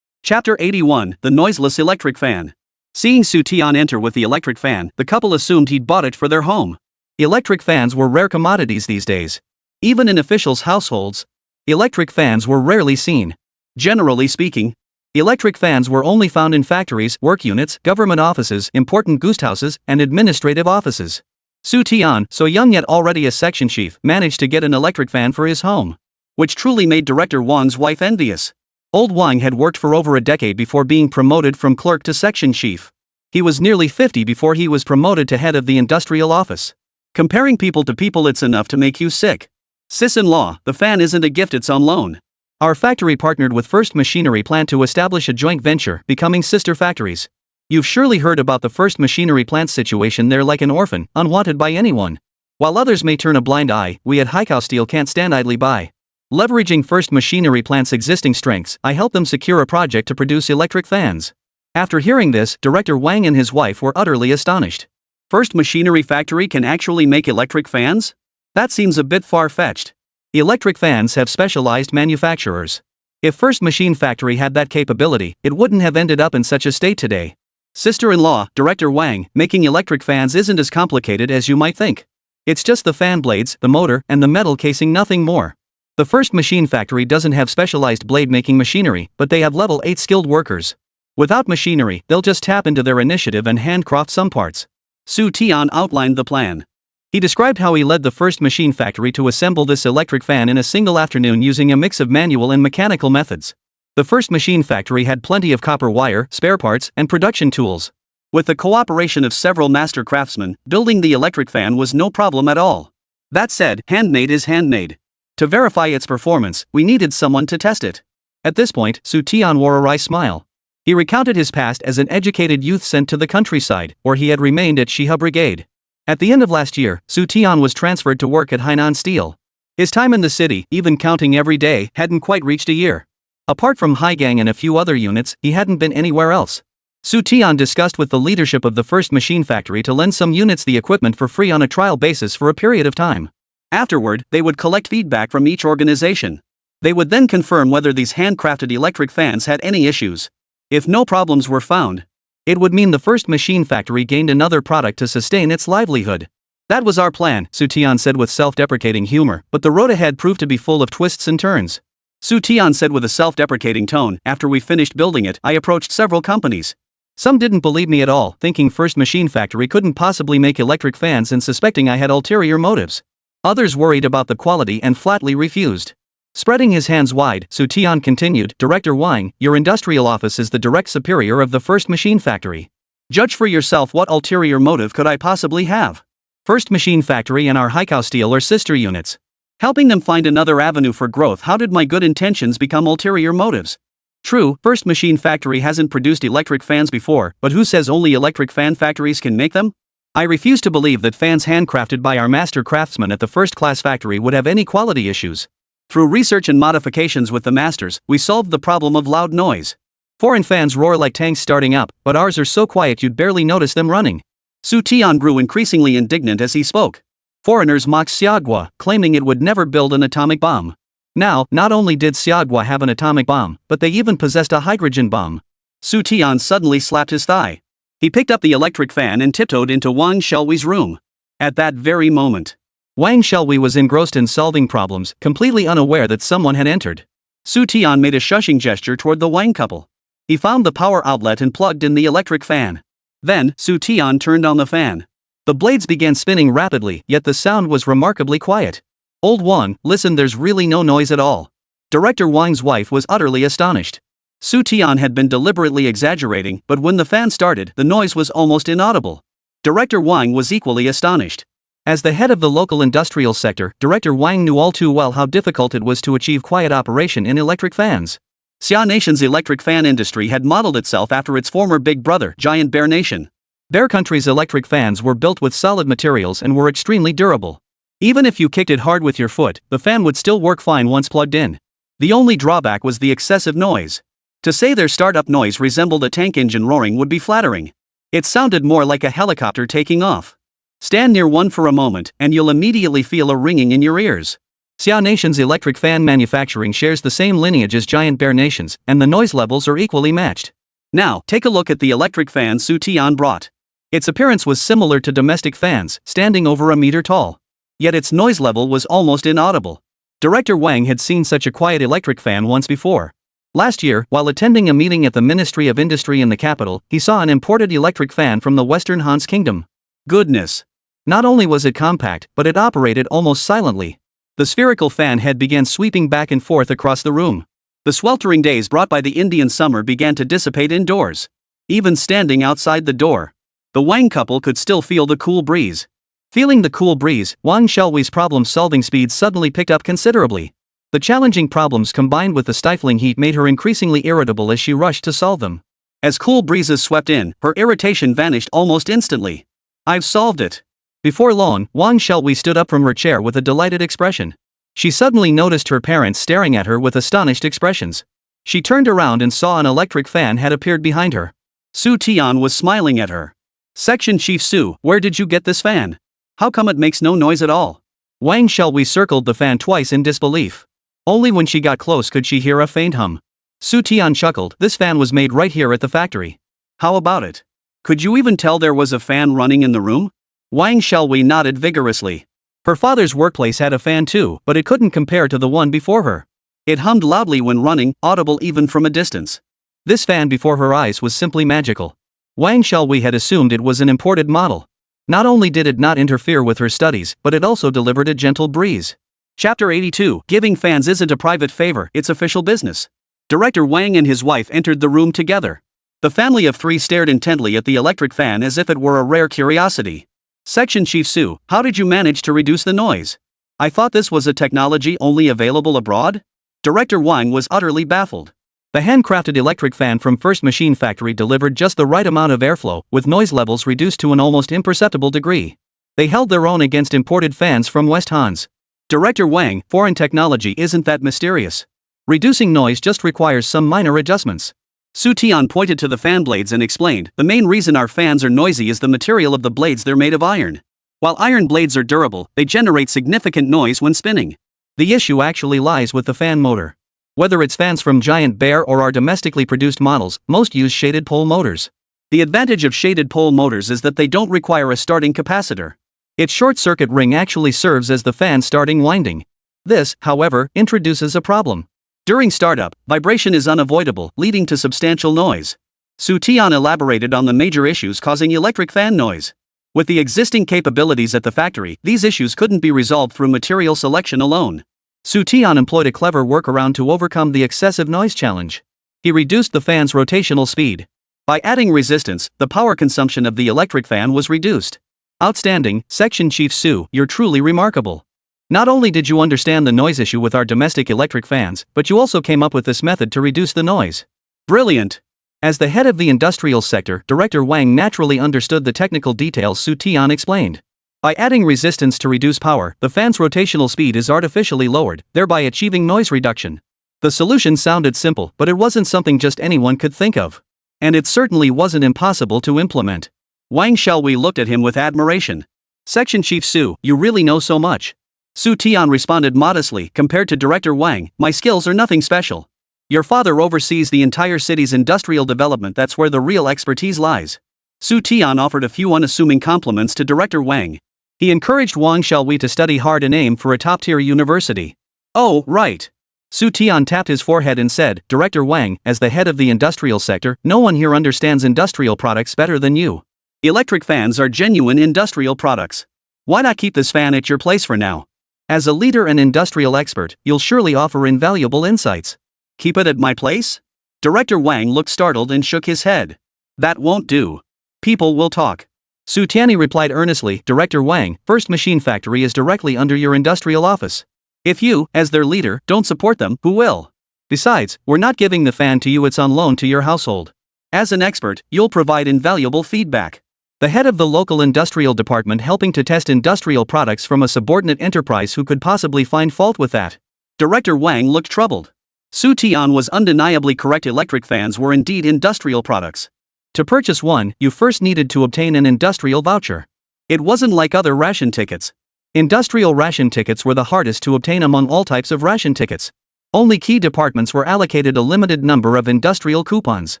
Chapter 81, The Noiseless Electric Fan. Seeing Xu Tian enter with the electric fan, the couple assumed he'd bought it for their home. Electric fans were rare commodities these days. Even in officials' households, electric fans were rarely seen. Generally speaking, electric fans were only found in factories, work units, government offices, important gouged houses, and administrative offices. Xu Tian, so young yet already a section chief, managed to get an electric fan for his home, which truly made Director Wang's wife envious. Old Wang had worked for over a decade before being promoted from clerk to section chief. He was nearly 50 before he was promoted to head of the industrial office. Comparing people to people, it's enough to make you sick. Sis-in-law, the fan isn't a gift, it's on loan. Our factory partnered with First Machinery Plant to establish a joint venture, becoming sister factories. You've surely heard about the First Machinery Plant's situation. They're like an orphan, unwanted by anyone. While others may turn a blind eye, we at Haizhou Steel can't stand idly by. Leveraging First Machinery Plant's existing strengths, I helped them secure a project to produce electric fans. After hearing this, Director Wang and his wife were utterly astonished. First Machinery Factory can actually make electric fans? That seems a bit far-fetched. Electric fans have specialized manufacturers. If First Machine Factory had that capability, it wouldn't have ended up in such a state today. Sister-in-law, Director Wang, making electric fans isn't as complicated as you might think. It's just the fan blades, the motor, and the metal casing, nothing more. The First Machine Factory doesn't have specialized blade-making machinery, but they have level 8 skilled workers. Without machinery, they'll just tap into their initiative and handcraft some parts. Xu Tian outlined the plan. He described how he led the First Machine Factory to assemble this electric fan in a single afternoon using a mix of manual and mechanical methods. The First Machine Factory had plenty of copper wire, spare parts, and production tools. With the cooperation of several master craftsmen, building the electric fan was no problem at all. That said, handmade is handmade. To verify its performance, we needed someone to test it. At this point, Xu Tian wore a wry smile. He recounted his past as an educated youth sent to the countryside, where he had remained at Shiha Brigade. At the end of last year, Xu Tian was transferred to work at Hainan Steel. His time in the city, even counting every day, hadn't quite reached a year. Apart from Haigang and a few other units, he hadn't been anywhere else. Xu Tian discussed with the leadership of the First Machine Factory to lend some units the equipment for free on a trial basis for a period of time. Afterward, they would collect feedback from each organization. They would then confirm whether these handcrafted electric fans had any issues. If no problems were found, it would mean the First Machine Factory gained another product to sustain its livelihood. That was our plan, Xu Tian said with self-deprecating humor, but the road ahead proved to be full of twists and turns. Xu Tian said with a self-deprecating tone, after we finished building it, I approached several companies. Some didn't believe me at all, thinking First Machine Factory couldn't possibly make electric fans and suspecting I had ulterior motives. Others worried about the quality and flatly refused. Spreading his hands wide, Xu Tian continued, Director Wang, your industrial office is the direct superior of the First Machine Factory. Judge for yourself, what ulterior motive could I possibly have? First Machine Factory and our Haizhou Steel are sister units. Helping them find another avenue for growth, how did my good intentions become ulterior motives? True, First Machine Factory hasn't produced electric fans before, but who says only electric fan factories can make them? I refuse to believe that fans handcrafted by our master craftsmen at the first-class factory would have any quality issues. Through research and modifications with the masters, we solved the problem of loud noise. Foreign fans roar like tanks starting up, but ours are so quiet you'd barely notice them running. Xu Tian grew increasingly indignant as he spoke. Foreigners mocked Xiaogua, claiming it would never build an atomic bomb. Now, not only did Xiaogua have an atomic bomb, but they even possessed a hydrogen bomb. Xu Tian suddenly slapped his thigh. He picked up the electric fan and tiptoed into Wang Shelwei's room. At that very moment, Wang Shelwei was engrossed in solving problems, completely unaware that someone had entered. Xu Tian made a shushing gesture toward the Wang couple. He found the power outlet and plugged in the electric fan. Then, Xu Tian turned on the fan. The blades began spinning rapidly, yet the sound was remarkably quiet. Old Wang, listen, there's really no noise at all. Director Wang's wife was utterly astonished. Xu Tian had been deliberately exaggerating, but when the fan started, the noise was almost inaudible. Director Wang was equally astonished. As the head of the local industrial sector, Director Wang knew all too well how difficult it was to achieve quiet operation in electric fans. Xia Nation's electric fan industry had modeled itself after its former big brother, Giant Bear Nation. Bear Country's electric fans were built with solid materials and were extremely durable. Even if you kicked it hard with your foot, the fan would still work fine once plugged in. The only drawback was the excessive noise. To say their startup noise resembled a tank engine roaring would be flattering. It sounded more like a helicopter taking off. Stand near one for a moment, and you'll immediately feel a ringing in your ears. Xia Nation's electric fan manufacturing shares the same lineage as Giant Bear Nation's, and the noise levels are equally matched. Now, take a look at the electric fan Xu Tian brought. Its appearance was similar to domestic fans, standing over a meter tall. Yet its noise level was almost inaudible. Director Wang had seen such a quiet electric fan once before. Last year, while attending a meeting at the Ministry of Industry in the capital, he saw an imported electric fan from the Western Han's kingdom. Goodness! Not only was it compact, but it operated almost silently. The spherical fan head began sweeping back and forth across the room. The sweltering days brought by the Indian summer began to dissipate indoors. Even standing outside the door, the Wang couple could still feel the cool breeze. Feeling the cool breeze, Wang Xiaohui's problem-solving speed suddenly picked up considerably. The challenging problems combined with the stifling heat made her increasingly irritable as she rushed to solve them. As cool breezes swept in, her irritation vanished almost instantly. I've solved it. Before long, Wang Xiaohui stood up from her chair with a delighted expression. She suddenly noticed her parents staring at her with astonished expressions. She turned around and saw an electric fan had appeared behind her. Xu Tian was smiling at her. Section Chief Su, where did you get this fan? How come it makes no noise at all? Wang Xiaohui circled the fan twice in disbelief. Only when she got close could she hear a faint hum. Xu Tian chuckled. This fan was made right here at the factory. How about it? Could you even tell there was a fan running in the room? Wang Xiaohui nodded vigorously. Her father's workplace had a fan too, but it couldn't compare to the one before her. It hummed loudly when running, audible even from a distance. This fan before her eyes was simply magical. Wang Xiaohui had assumed it was an imported model. Not only did it not interfere with her studies, but it also delivered a gentle breeze. Chapter 82. Giving fans isn't a private favor, it's official business. Director Wang and his wife entered the room together. The family of three stared intently at the electric fan as if it were a rare curiosity. Section Chief Su, how did you manage to reduce the noise? I thought this was a technology only available abroad? Director Wang was utterly baffled. The handcrafted electric fan from First Machine Factory delivered just the right amount of airflow, with noise levels reduced to an almost imperceptible degree. They held their own against imported fans from West Han's. Director Wang, foreign technology isn't that mysterious. Reducing noise just requires some minor adjustments. Xu Tian pointed to the fan blades and explained, the main reason our fans are noisy is the material of the blades. They're made of iron. While iron blades are durable, they generate significant noise when spinning. The issue actually lies with the fan motor. Whether it's fans from Giant Bear or our domestically produced models, most use shaded pole motors. The advantage of shaded pole motors is that they don't require a starting capacitor. Its short-circuit ring actually serves as the fan starting winding. This, however, introduces a problem. During startup, vibration is unavoidable, leading to substantial noise. Xu Tian elaborated on the major issues causing electric fan noise. With the existing capabilities at the factory, these issues couldn't be resolved through material selection alone. Xu Tian employed a clever workaround to overcome the excessive noise challenge. He reduced the fan's rotational speed. By adding resistance, the power consumption of the electric fan was reduced. Outstanding, Section Chief Su, you're truly remarkable. Not only did you understand the noise issue with our domestic electric fans, but you also came up with this method to reduce the noise. Brilliant! As the head of the industrial sector, Director Wang naturally understood the technical details Xu Tian explained. By adding resistance to reduce power, the fan's rotational speed is artificially lowered, thereby achieving noise reduction. The solution sounded simple, but it wasn't something just anyone could think of. And it certainly wasn't impossible to implement. Wang Xiaohui looked at him with admiration. Section Chief Su, you really know so much. Xu Tian responded modestly, compared to Director Wang, my skills are nothing special. Your father oversees the entire city's industrial development, that's where the real expertise lies. Xu Tian offered a few unassuming compliments to Director Wang. He encouraged Wang Xiaohui to study hard and aim for a top-tier university. Oh, right. Xu Tian tapped his forehead and said, Director Wang, as the head of the industrial sector, no one here understands industrial products better than you. Electric fans are genuine industrial products. Why not keep this fan at your place for now? As a leader and industrial expert, you'll surely offer invaluable insights. Keep it at my place? Director Wang looked startled and shook his head. That won't do. People will talk. Xu Tian replied earnestly, Director Wang, First Machine Factory is directly under your industrial office. If you, as their leader, don't support them, who will? Besides, we're not giving the fan to you, it's on loan to your household. As an expert, you'll provide invaluable feedback. The head of the local industrial department helping to test industrial products from a subordinate enterprise who could possibly find fault with that. Director Wang looked troubled. Xu Tian was undeniably correct, electric fans were indeed industrial products. To purchase one, you first needed to obtain an industrial voucher. It wasn't like other ration tickets. Industrial ration tickets were the hardest to obtain among all types of ration tickets. Only key departments were allocated a limited number of industrial coupons.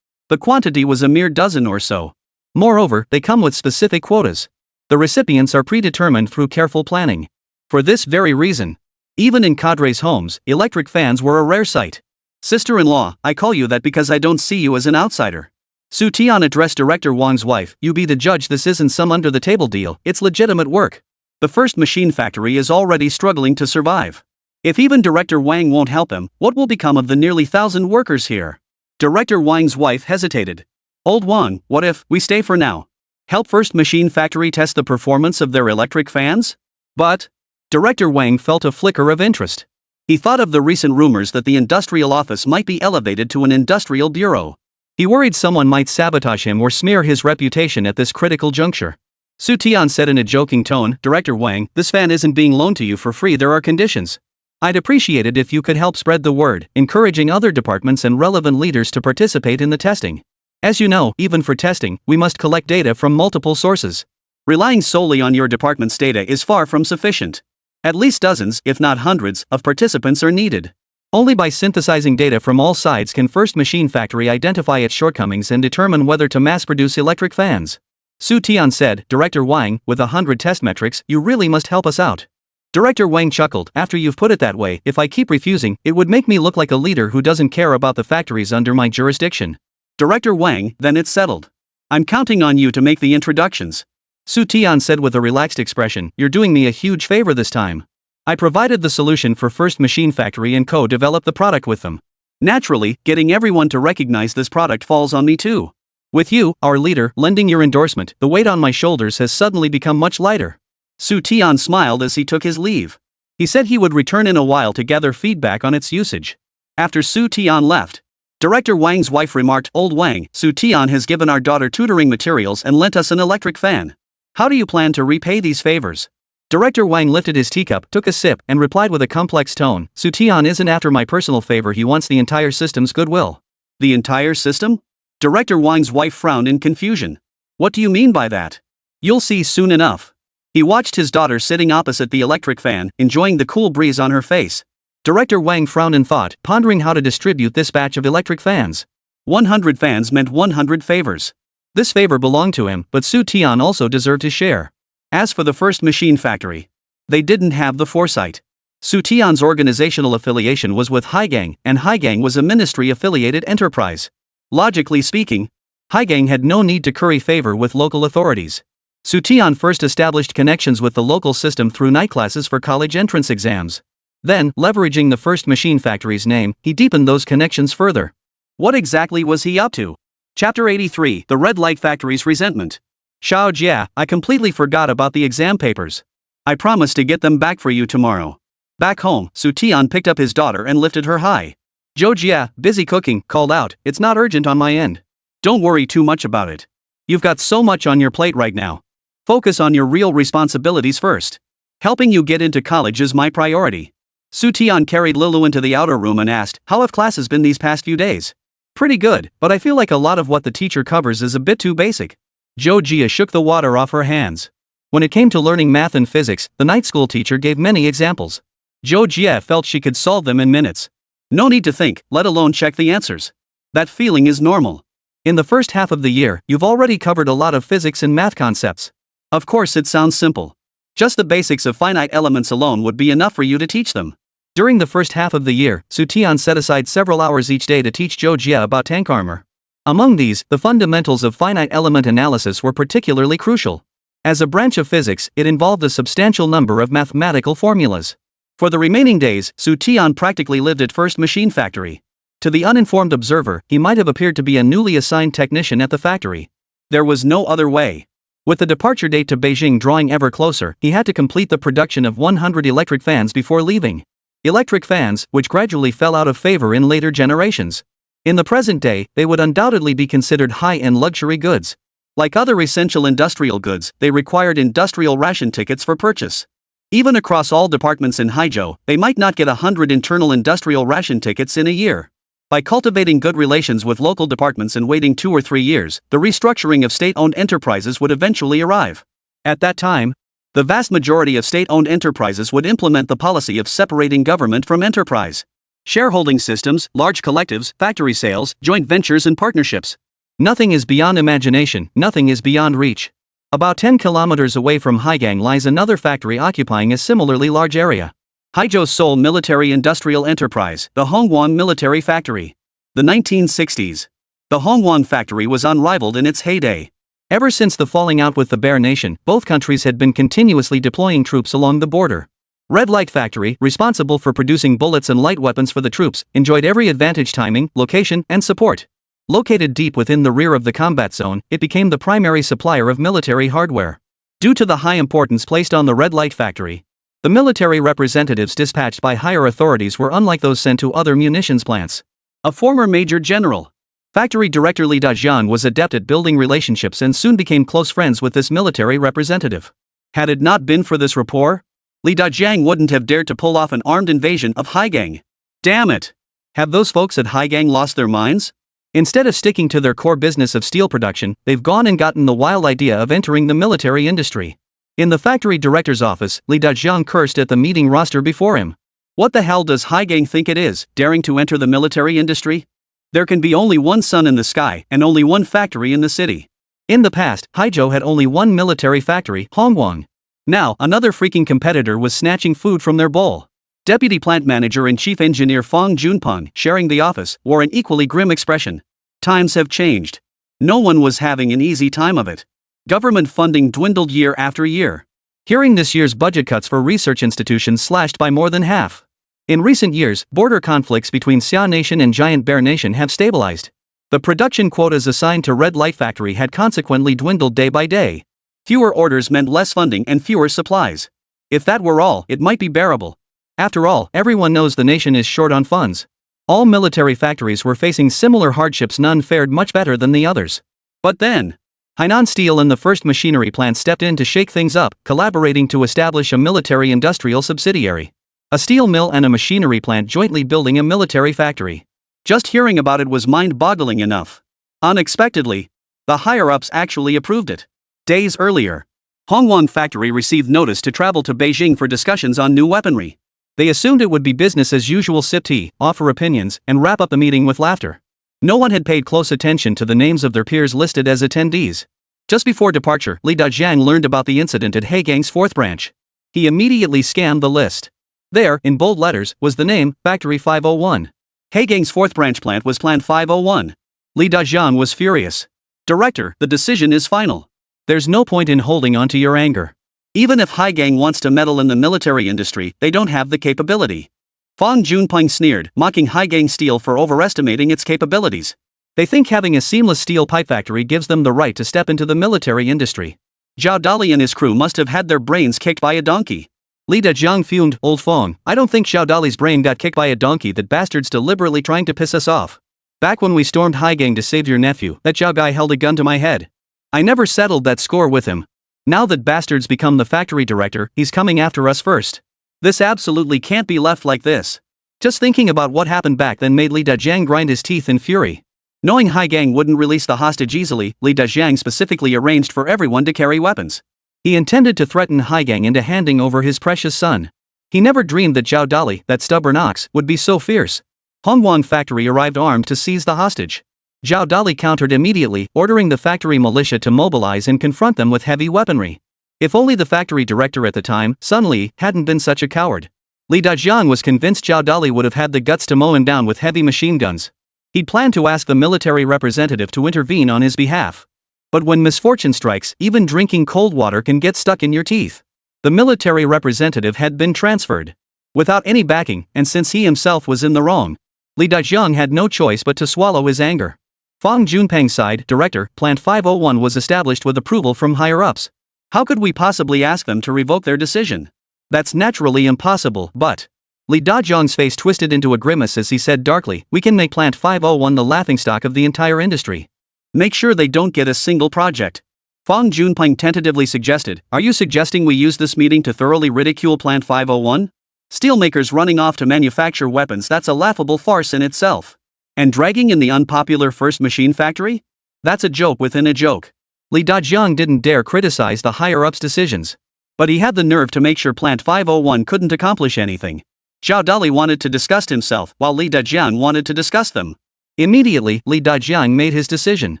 The quantity was a mere dozen or so. Moreover, they come with specific quotas. The recipients are predetermined through careful planning. For this very reason, even in cadres' homes, electric fans were a rare sight. Sister-in-law, I call you that because I don't see you as an outsider. Xu Tian addressed Director Wang's wife. You be the judge, this isn't some under-the-table deal, it's legitimate work. The first machine factory is already struggling to survive. If even Director Wang won't help him, what will become of the nearly 1,000 workers here? Director Wang's wife hesitated. Old Wang, what if we stay for now? Help first machine factory test the performance of their electric fans? But Director Wang felt a flicker of interest. He thought of the recent rumors that the industrial office might be elevated to an industrial bureau. He worried someone might sabotage him or smear his reputation at this critical juncture. Xu Tian said in a joking tone, Director Wang, this fan isn't being loaned to you for free, there are conditions. I'd appreciate it if you could help spread the word, encouraging other departments and relevant leaders to participate in the testing. As you know, even for testing, we must collect data from multiple sources. Relying solely on your department's data is far from sufficient. At least dozens, if not hundreds, of participants are needed. Only by synthesizing data from all sides can First Machine Factory identify its shortcomings and determine whether to mass-produce electric fans. Xu Tian said, Director Wang, with 100 test metrics, you really must help us out. Director Wang chuckled, after you've put it that way, if I keep refusing, it would make me look like a leader who doesn't care about the factories under my jurisdiction. Director Wang, then it's settled. I'm counting on you to make the introductions. Xu Tian said with a relaxed expression, you're doing me a huge favor this time. I provided the solution for First Machine Factory and co-developed the product with them. Naturally, getting everyone to recognize this product falls on me too. With you, our leader, lending your endorsement, the weight on my shoulders has suddenly become much lighter. Xu Tian smiled as he took his leave. He said he would return in a while to gather feedback on its usage. After Xu Tian left, Director Wang's wife remarked, Old Wang, Xu Tian has given our daughter tutoring materials and lent us an electric fan. How do you plan to repay these favors? Director Wang lifted his teacup, took a sip, and replied with a complex tone, Xu Tian isn't after my personal favor, he wants the entire system's goodwill. The entire system? Director Wang's wife frowned in confusion. What do you mean by that? You'll see soon enough. He watched his daughter sitting opposite the electric fan, enjoying the cool breeze on her face. Director Wang frowned in thought, pondering how to distribute this batch of electric fans. 100 fans meant 100 favors. This favor belonged to him, but Xu Tian also deserved his share. As for the First Machine Factory, they didn't have the foresight. Xu Tian's organizational affiliation was with Haizhou, and Haizhou was a ministry-affiliated enterprise. Logically speaking, Haizhou had no need to curry favor with local authorities. Xu Tian first established connections with the local system through night classes for college entrance exams. Then, leveraging the First Machine Factory's name, he deepened those connections further. What exactly was he up to? Chapter 83, The Red Light Factory's Resentment. Zhou Jie, I completely forgot about the exam papers. I promised to get them back for you tomorrow. Back home, Xu Tian picked up his daughter and lifted her high. Zhou Jie, busy cooking, called out, it's not urgent on my end. Don't worry too much about it. You've got so much on your plate right now. Focus on your real responsibilities first. Helping you get into college is my priority. Xu Tian carried Lilu into the outer room and asked, how have classes been these past few days? Pretty good, but I feel like a lot of what the teacher covers is a bit too basic. Zhou Jie shook the water off her hands. When it came to learning math and physics, the night school teacher gave many examples. Zhou Jie felt she could solve them in minutes. No need to think, let alone check the answers. That feeling is normal. In the first half of the year, you've already covered a lot of physics and math concepts. Of course, it sounds simple. Just the basics of finite elements alone would be enough for you to teach them. During the first half of the year, Xu Tian set aside several hours each day to teach Zhou Jie about tank armor. Among these, the fundamentals of finite element analysis were particularly crucial. As a branch of physics, it involved a substantial number of mathematical formulas. For the remaining days, Xu Tian practically lived at First Machine Factory. To the uninformed observer, he might have appeared to be a newly assigned technician at the factory. There was no other way. With the departure date to Beijing drawing ever closer, he had to complete the production of 100 electric fans before leaving. Electric fans, which gradually fell out of favor in later generations. In the present day, they would undoubtedly be considered high-end luxury goods. Like other essential industrial goods, they required industrial ration tickets for purchase. Even across all departments in Haizhou, they might not get 100 internal industrial ration tickets in a year. By cultivating good relations with local departments and waiting 2 or 3 years, the restructuring of state-owned enterprises would eventually arrive. At that time, The vast majority of state-owned enterprises would implement the policy of separating government from enterprise. Shareholding systems, large collectives, factory sales, joint ventures and partnerships. Nothing is beyond imagination, nothing is beyond reach. About 10 kilometers away from Haizhou lies another factory occupying a similarly large area. Haizhou's sole military-industrial enterprise, the Hongguan Military Factory. The 1960s. The Hongguan factory was unrivaled in its heyday. Ever since the falling out with the Bear Nation, both countries had been continuously deploying troops along the border. Red Light Factory, responsible for producing bullets and light weapons for the troops, enjoyed every advantage timing, location, and support. Located deep within the rear of the combat zone, it became the primary supplier of military hardware. Due to the high importance placed on the Red Light Factory, the military representatives dispatched by higher authorities were unlike those sent to other munitions plants. A former major general, factory director Li Dajiang, was adept at building relationships and soon became close friends with this military representative. Had it not been for this rapport, Li Dajiang wouldn't have dared to pull off an armed invasion of Haizhou. Damn it! Have those folks at Haizhou lost their minds? Instead of sticking to their core business of steel production, they've gone and gotten the wild idea of entering the military industry. In the factory director's office, Li Dajiang cursed at the meeting roster before him. What the hell does Haizhou think it is, daring to enter the military industry? There can be only one sun in the sky and only one factory in the city. In the past, Haizhou had only one military factory, Hongguang. Now, another freaking competitor was snatching food from their bowl. Deputy plant manager and chief engineer Fang Junpeng, sharing the office, wore an equally grim expression. Times have changed. No one was having an easy time of it. Government funding dwindled year after year. Hearing this year's budget cuts for research institutions slashed by more than half. In recent years, border conflicts between Xia Nation and Giant Bear Nation have stabilized. The production quotas assigned to Red Light Factory had consequently dwindled day by day. Fewer orders meant less funding and fewer supplies. If that were all, it might be bearable. After all, everyone knows the nation is short on funds. All military factories were facing similar hardships, none fared much better than the others. But then, Hainan Steel and the first machinery plant stepped in to shake things up, collaborating to establish a military-industrial subsidiary. A steel mill and a machinery plant jointly building a military factory. Just hearing about it was mind-boggling enough. Unexpectedly, the higher-ups actually approved it. Days earlier, Hongguan Factory received notice to travel to Beijing for discussions on new weaponry. They assumed it would be business as usual, sip tea, offer opinions, and wrap up the meeting with laughter. No one had paid close attention to the names of their peers listed as attendees. Just before departure, Li Dajiang learned about the incident at Haizhou's fourth branch. He immediately scanned the list. There, in bold letters, was the name, Factory 501. Haizhou's fourth branch plant was Plant 501. Li Dajiang was furious. Director, the decision is final. There's no point in holding on to your anger. Even if Haizhou wants to meddle in the military industry, they don't have the capability. Fang Junpeng sneered, mocking Haizhou Steel for overestimating its capabilities. They think having a seamless steel pipe factory gives them the right to step into the military industry. Zhao Dali and his crew must have had their brains kicked by a donkey. Li Dajiang fumed, old Fang, I don't think Zhao Dali's brain got kicked by a donkey. That bastard's deliberately trying to piss us off. Back when we stormed Haizhou to save your nephew, that Zhao guy held a gun to my head. I never settled that score with him. Now that bastard's become the factory director, he's coming after us first. This absolutely can't be left like this. Just thinking about what happened back then made Li Dajiang grind his teeth in fury. Knowing Haizhou wouldn't release the hostage easily, Li Dajiang specifically arranged for everyone to carry weapons. He intended to threaten Haizhou into handing over his precious son. He never dreamed that Zhao Dali, that stubborn ox, would be so fierce. Hongguan Factory arrived armed to seize the hostage. Zhao Dali countered immediately, ordering the factory militia to mobilize and confront them with heavy weaponry. If only the factory director at the time, Sun Li, hadn't been such a coward. Li Dajiang was convinced Zhao Dali would have had the guts to mow him down with heavy machine guns. He'd planned to ask the military representative to intervene on his behalf. But when misfortune strikes, even drinking cold water can get stuck in your teeth. The military representative had been transferred. Without any backing, and since he himself was in the wrong, Li Dajiang had no choice but to swallow his anger. Fang Junpeng's side, director, Plant 501 was established with approval from higher-ups. How could we possibly ask them to revoke their decision? That's naturally impossible, but... Li Dajiang's face twisted into a grimace as he said darkly, we can make Plant 501 the laughingstock of the entire industry. Make sure they don't get a single project. Fang Junpeng tentatively suggested, are you suggesting we use this meeting to thoroughly ridicule Plant 501? Steelmakers running off to manufacture weapons, that's a laughable farce in itself. And dragging in the unpopular first machine factory? That's a joke within a joke. Li Dajiang didn't dare criticize the higher-ups' decisions. But he had the nerve to make sure Plant 501 couldn't accomplish anything. Zhao Dali wanted to disgust himself, while Li Dajiang wanted to discuss them. Immediately, Li Dajiang made his decision.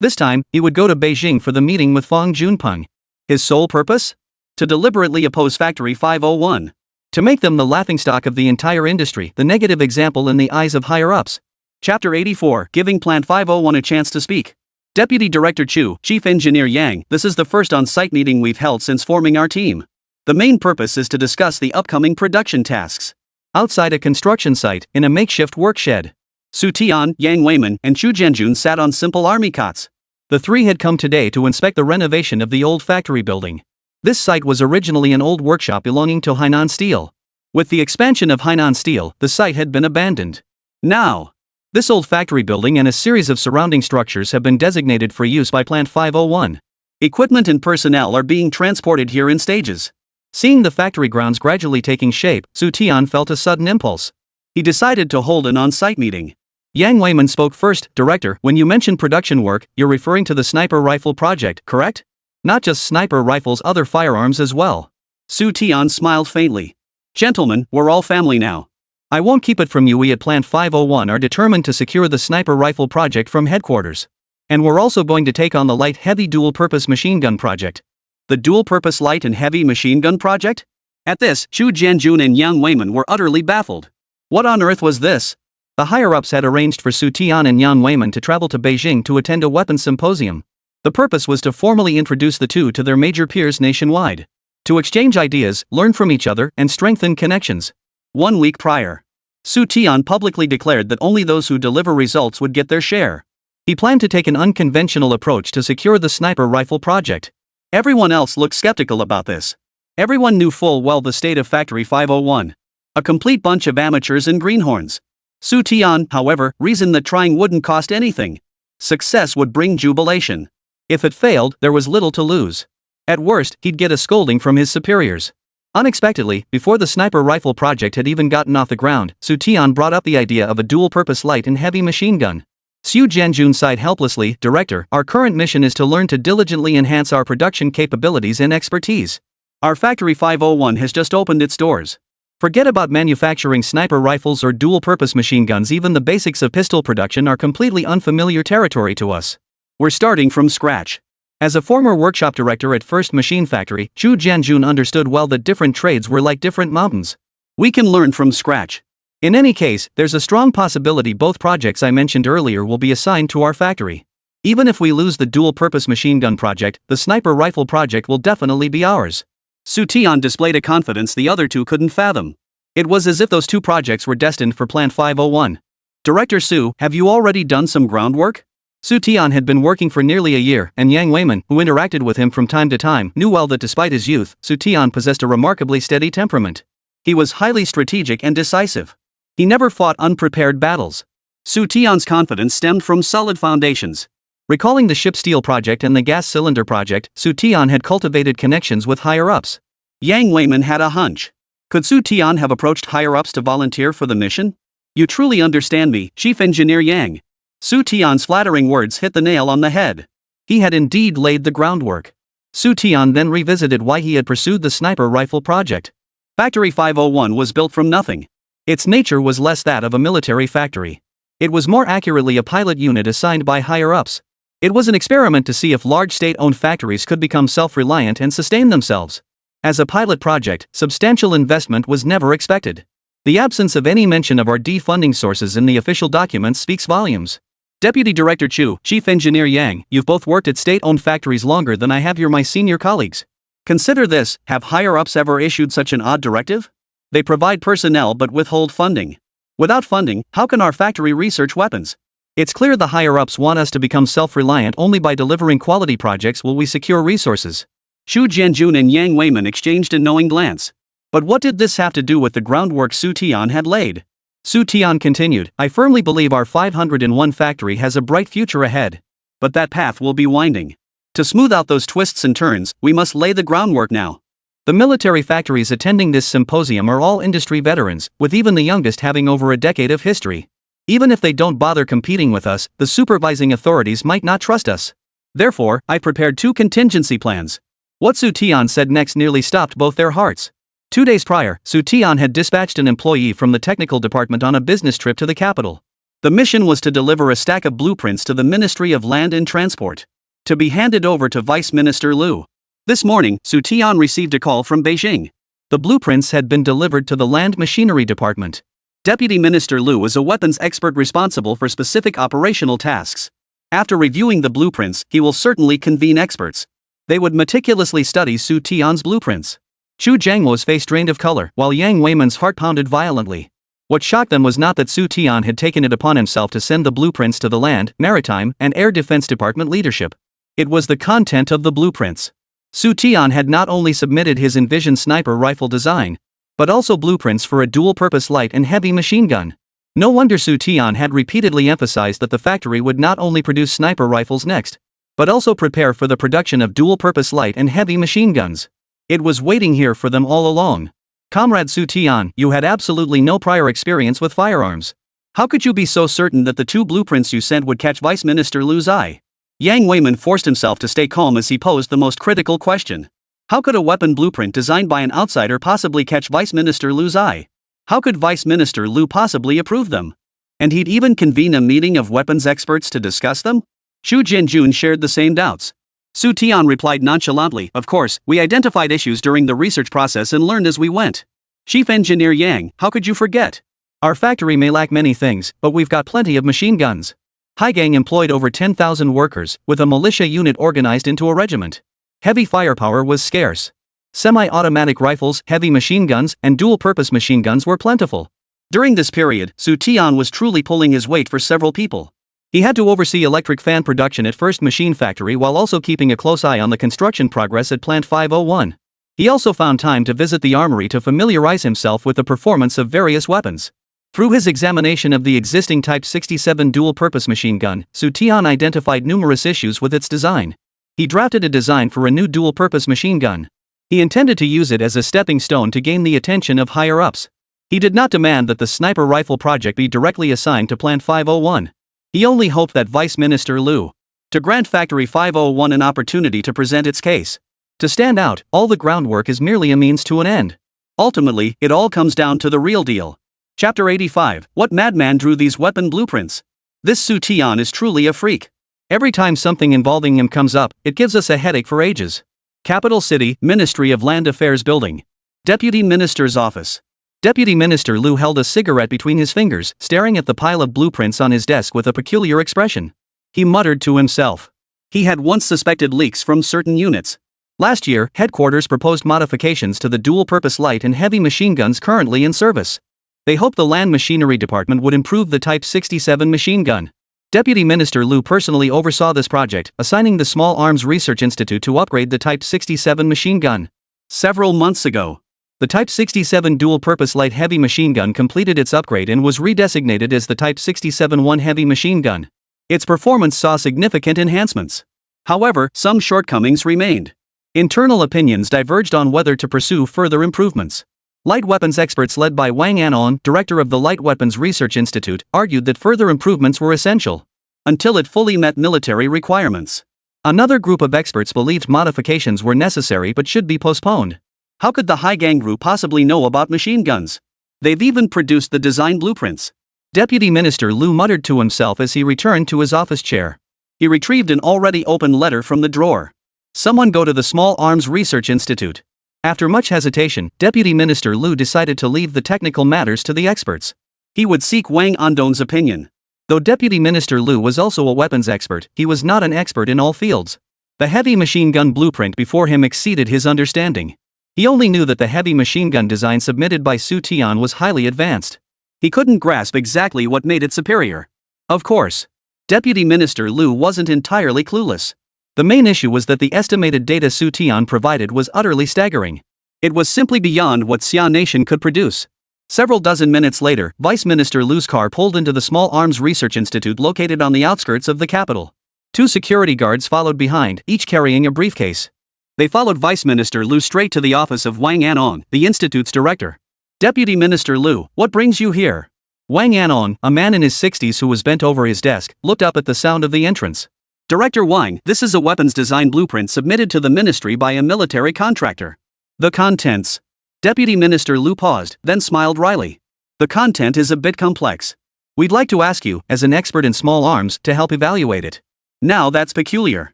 This time, he would go to Beijing for the meeting with Fang Junpeng. His sole purpose? To deliberately oppose Factory 501. To make them the laughingstock of the entire industry, the negative example in the eyes of higher-ups. Chapter 84, Giving Plant 501 a Chance to Speak. Deputy Director Chu, Chief Engineer Yang, this is the first on-site meeting we've held since forming our team. The main purpose is to discuss the upcoming production tasks. Outside a construction site, in a makeshift workshed. Xu Tian, Yang Weiman, and Chu Jianjun sat on simple army cots. The three had come today to inspect the renovation of the old factory building. This site was originally an old workshop belonging to Hainan Steel. With the expansion of Hainan Steel, the site had been abandoned. Now, this old factory building and a series of surrounding structures have been designated for use by Plant 501. Equipment and personnel are being transported here in stages. Seeing the factory grounds gradually taking shape, Xu Tian felt a sudden impulse. He decided to hold an on-site meeting. Yang Weiman spoke first. Director, when you mention production work, you're referring to the sniper rifle project, correct? Not just sniper rifles, other firearms as well. Xu Tian smiled faintly. Gentlemen, we're all family now. I won't keep it from you. We at Plant 501 are determined to secure the sniper rifle project from headquarters. And we're also going to take on the light-heavy dual-purpose machine gun project. The dual-purpose light and heavy machine gun project? At this, Chu Jianjun and Yang Weiman were utterly baffled. What on earth was this? The higher-ups had arranged for Xu Tian and Yang Weiman to travel to Beijing to attend a weapons symposium. The purpose was to formally introduce the two to their major peers nationwide. To exchange ideas, learn from each other, and strengthen connections. 1 week prior, Xu Tian publicly declared that only those who deliver results would get their share. He planned to take an unconventional approach to secure the sniper rifle project. Everyone else looked skeptical about this. Everyone knew full well the state of Factory 501. A complete bunch of amateurs and greenhorns. Xu Tian, however, reasoned that trying wouldn't cost anything. Success would bring jubilation. If it failed, there was little to lose. At worst, he'd get a scolding from his superiors. Unexpectedly, before the sniper rifle project had even gotten off the ground, Xu Tian brought up the idea of a dual-purpose light and heavy machine gun. Xu Jianjun sighed helplessly. Director, our current mission is to learn to diligently enhance our production capabilities and expertise. Our Factory 501 has just opened its doors. Forget about manufacturing sniper rifles or dual-purpose machine guns. Even the basics of pistol production are completely unfamiliar territory to us. We're starting from scratch. As a former workshop director at First Machine Factory, Chu Jianjun understood well that different trades were like different mountains. We can learn from scratch. In any case, there's a strong possibility both projects I mentioned earlier will be assigned to our factory. Even if we lose the dual-purpose machine gun project, the sniper rifle project will definitely be ours. Xu Tian displayed a confidence the other two couldn't fathom. It was as if those two projects were destined for Plant 501. Director Xu, have you already done some groundwork? Xu Tian had been working for nearly a year, and Yang Weiman, who interacted with him from time to time, knew well that despite his youth, Xu Tian possessed a remarkably steady temperament. He was highly strategic and decisive. He never fought unprepared battles. Xu Tian's confidence stemmed from solid foundations. Recalling the ship steel project and the gas cylinder project, Xu Tian had cultivated connections with higher-ups. Yang Weiman had a hunch. Could Xu Tian have approached higher-ups to volunteer for the mission? You truly understand me, Chief Engineer Yang. Xu Tian's flattering words hit the nail on the head. He had indeed laid the groundwork. Xu Tian then revisited why he had pursued the sniper rifle project. Factory 501 was built from nothing. Its nature was less that of a military factory. It was more accurately a pilot unit assigned by higher-ups. It was an experiment to see if large state-owned factories could become self-reliant and sustain themselves. As a pilot project, substantial investment was never expected. The absence of any mention of R&D funding sources in the official documents speaks volumes. Deputy Director Chu, Chief Engineer Yang, you've both worked at state-owned factories longer than I have. You're my senior colleagues. Consider this, have higher-ups ever issued such an odd directive? They provide personnel but withhold funding. Without funding, how can our factory research weapons? It's clear the higher-ups want us to become self-reliant. Only by delivering quality projects will we secure resources. Xu Jianjun and Yang Weiman exchanged a knowing glance. But what did this have to do with the groundwork Xu Tian had laid? Xu Tian continued, I firmly believe our 501 factory has a bright future ahead. But that path will be winding. To smooth out those twists and turns, we must lay the groundwork now. The military factories attending this symposium are all industry veterans, with even the youngest having over a decade of history. Even if they don't bother competing with us, the supervising authorities might not trust us. Therefore, I prepared 2 contingency plans. What Xu Tian said next nearly stopped both their hearts. 2 days prior, Xu Tian had dispatched an employee from the technical department on a business trip to the capital. The mission was to deliver a stack of blueprints to the Ministry of Land and Transport, to be handed over to Vice Minister Liu. This morning, Xu Tian received a call from Beijing. The blueprints had been delivered to the Land Machinery Department. Deputy Minister Liu is a weapons expert responsible for specific operational tasks. After reviewing the blueprints, he will certainly convene experts. They would meticulously study Xu Tian's blueprints. Su Changmao's face drained of color, while Yang Weiman's heart pounded violently. What shocked them was not that Xu Tian had taken it upon himself to send the blueprints to the Land, Maritime, and Air Defense Department leadership. It was the content of the blueprints. Xu Tian had not only submitted his envisioned sniper rifle design, but also blueprints for a dual-purpose light and heavy machine gun. No wonder Xu Tian had repeatedly emphasized that the factory would not only produce sniper rifles next, but also prepare for the production of dual-purpose light and heavy machine guns. It was waiting here for them all along. Comrade Xu Tian, you had absolutely no prior experience with firearms. How could you be so certain that the 2 blueprints you sent would catch Vice Minister Liu's eye? Yang Weiman forced himself to stay calm as he posed the most critical question. How could a weapon blueprint designed by an outsider possibly catch Vice Minister Liu's eye? How could Vice Minister Liu possibly approve them? And he'd even convene a meeting of weapons experts to discuss them? Xu Jianjun shared the same doubts. Xu Tian replied nonchalantly, of course, we identified issues during the research process and learned as we went. Chief Engineer Yang, how could you forget? Our factory may lack many things, but we've got plenty of machine guns. Haizhou employed over 10,000 workers, with a militia unit organized into a regiment. Heavy firepower was scarce. Semi-automatic rifles, heavy machine guns, and dual-purpose machine guns were plentiful. During this period, Xu Tian was truly pulling his weight for several people. He had to oversee electric fan production at First Machine Factory while also keeping a close eye on the construction progress at Plant 501. He also found time to visit the armory to familiarize himself with the performance of various weapons. Through his examination of the existing Type 67 dual-purpose machine gun, Xu Tian identified numerous issues with its design. He drafted a design for a new dual-purpose machine gun. He intended to use it as a stepping stone to gain the attention of higher-ups. He did not demand that the sniper rifle project be directly assigned to Plant 501. He only hoped that Vice Minister Liu to grant Factory 501 an opportunity to present its case. To stand out, all the groundwork is merely a means to an end. Ultimately, it all comes down to the real deal. Chapter 85, What madman drew these weapon blueprints? This Xu Tian is truly a freak. Every time something involving him comes up, it gives us a headache for ages. Capital City, Ministry of Land Affairs Building. Deputy Minister's Office. Deputy Minister Liu held a cigarette between his fingers, staring at the pile of blueprints on his desk with a peculiar expression. He muttered to himself. He had once suspected leaks from certain units. Last year, headquarters proposed modifications to the dual-purpose light and heavy machine guns currently in service. They hoped the Land Machinery Department would improve the Type 67 machine gun. Deputy Minister Liu personally oversaw this project, assigning the Small Arms Research Institute to upgrade the Type 67 machine gun. Several months ago, the Type 67 dual-purpose light heavy machine gun completed its upgrade and was redesignated as the Type 67-1 heavy machine gun. Its performance saw significant enhancements. However, some shortcomings remained. Internal opinions diverged on whether to pursue further improvements. Light weapons experts led by Wang Anon, director of the Light Weapons Research Institute, argued that further improvements were essential until it fully met military requirements. Another group of experts believed modifications were necessary but should be postponed. How could the Haizhou group possibly know about machine guns? They've even produced the design blueprints. Deputy Minister Liu muttered to himself as he returned to his office chair. He retrieved an already open letter from the drawer. Someone go to the Small Arms Research Institute. After much hesitation, Deputy Minister Liu decided to leave the technical matters to the experts. He would seek Wang Andong's opinion. Though Deputy Minister Liu was also a weapons expert, he was not an expert in all fields. The heavy machine gun blueprint before him exceeded his understanding. He only knew that the heavy machine gun design submitted by Xu Tian was highly advanced. He couldn't grasp exactly what made it superior. Of course, Deputy Minister Liu wasn't entirely clueless. The main issue was that the estimated data Xu Tian provided was utterly staggering. It was simply beyond what Xia Nation could produce. Several dozen minutes later, Vice Minister Liu's car pulled into the Small Arms Research Institute located on the outskirts of the capital. 2 security guards followed behind, each carrying a briefcase. They followed Vice Minister Liu straight to the office of Wang Anon, the institute's director. Deputy Minister Liu, what brings you here? Wang Anon, a man in his 60s who was bent over his desk, looked up at the sound of the entrance. Director Wang, this is a weapons design blueprint submitted to the ministry by a military contractor. The contents. Deputy Minister Lu paused, then smiled wryly. The content is a bit complex. We'd like to ask you, as an expert in small arms, to help evaluate it. Now that's peculiar.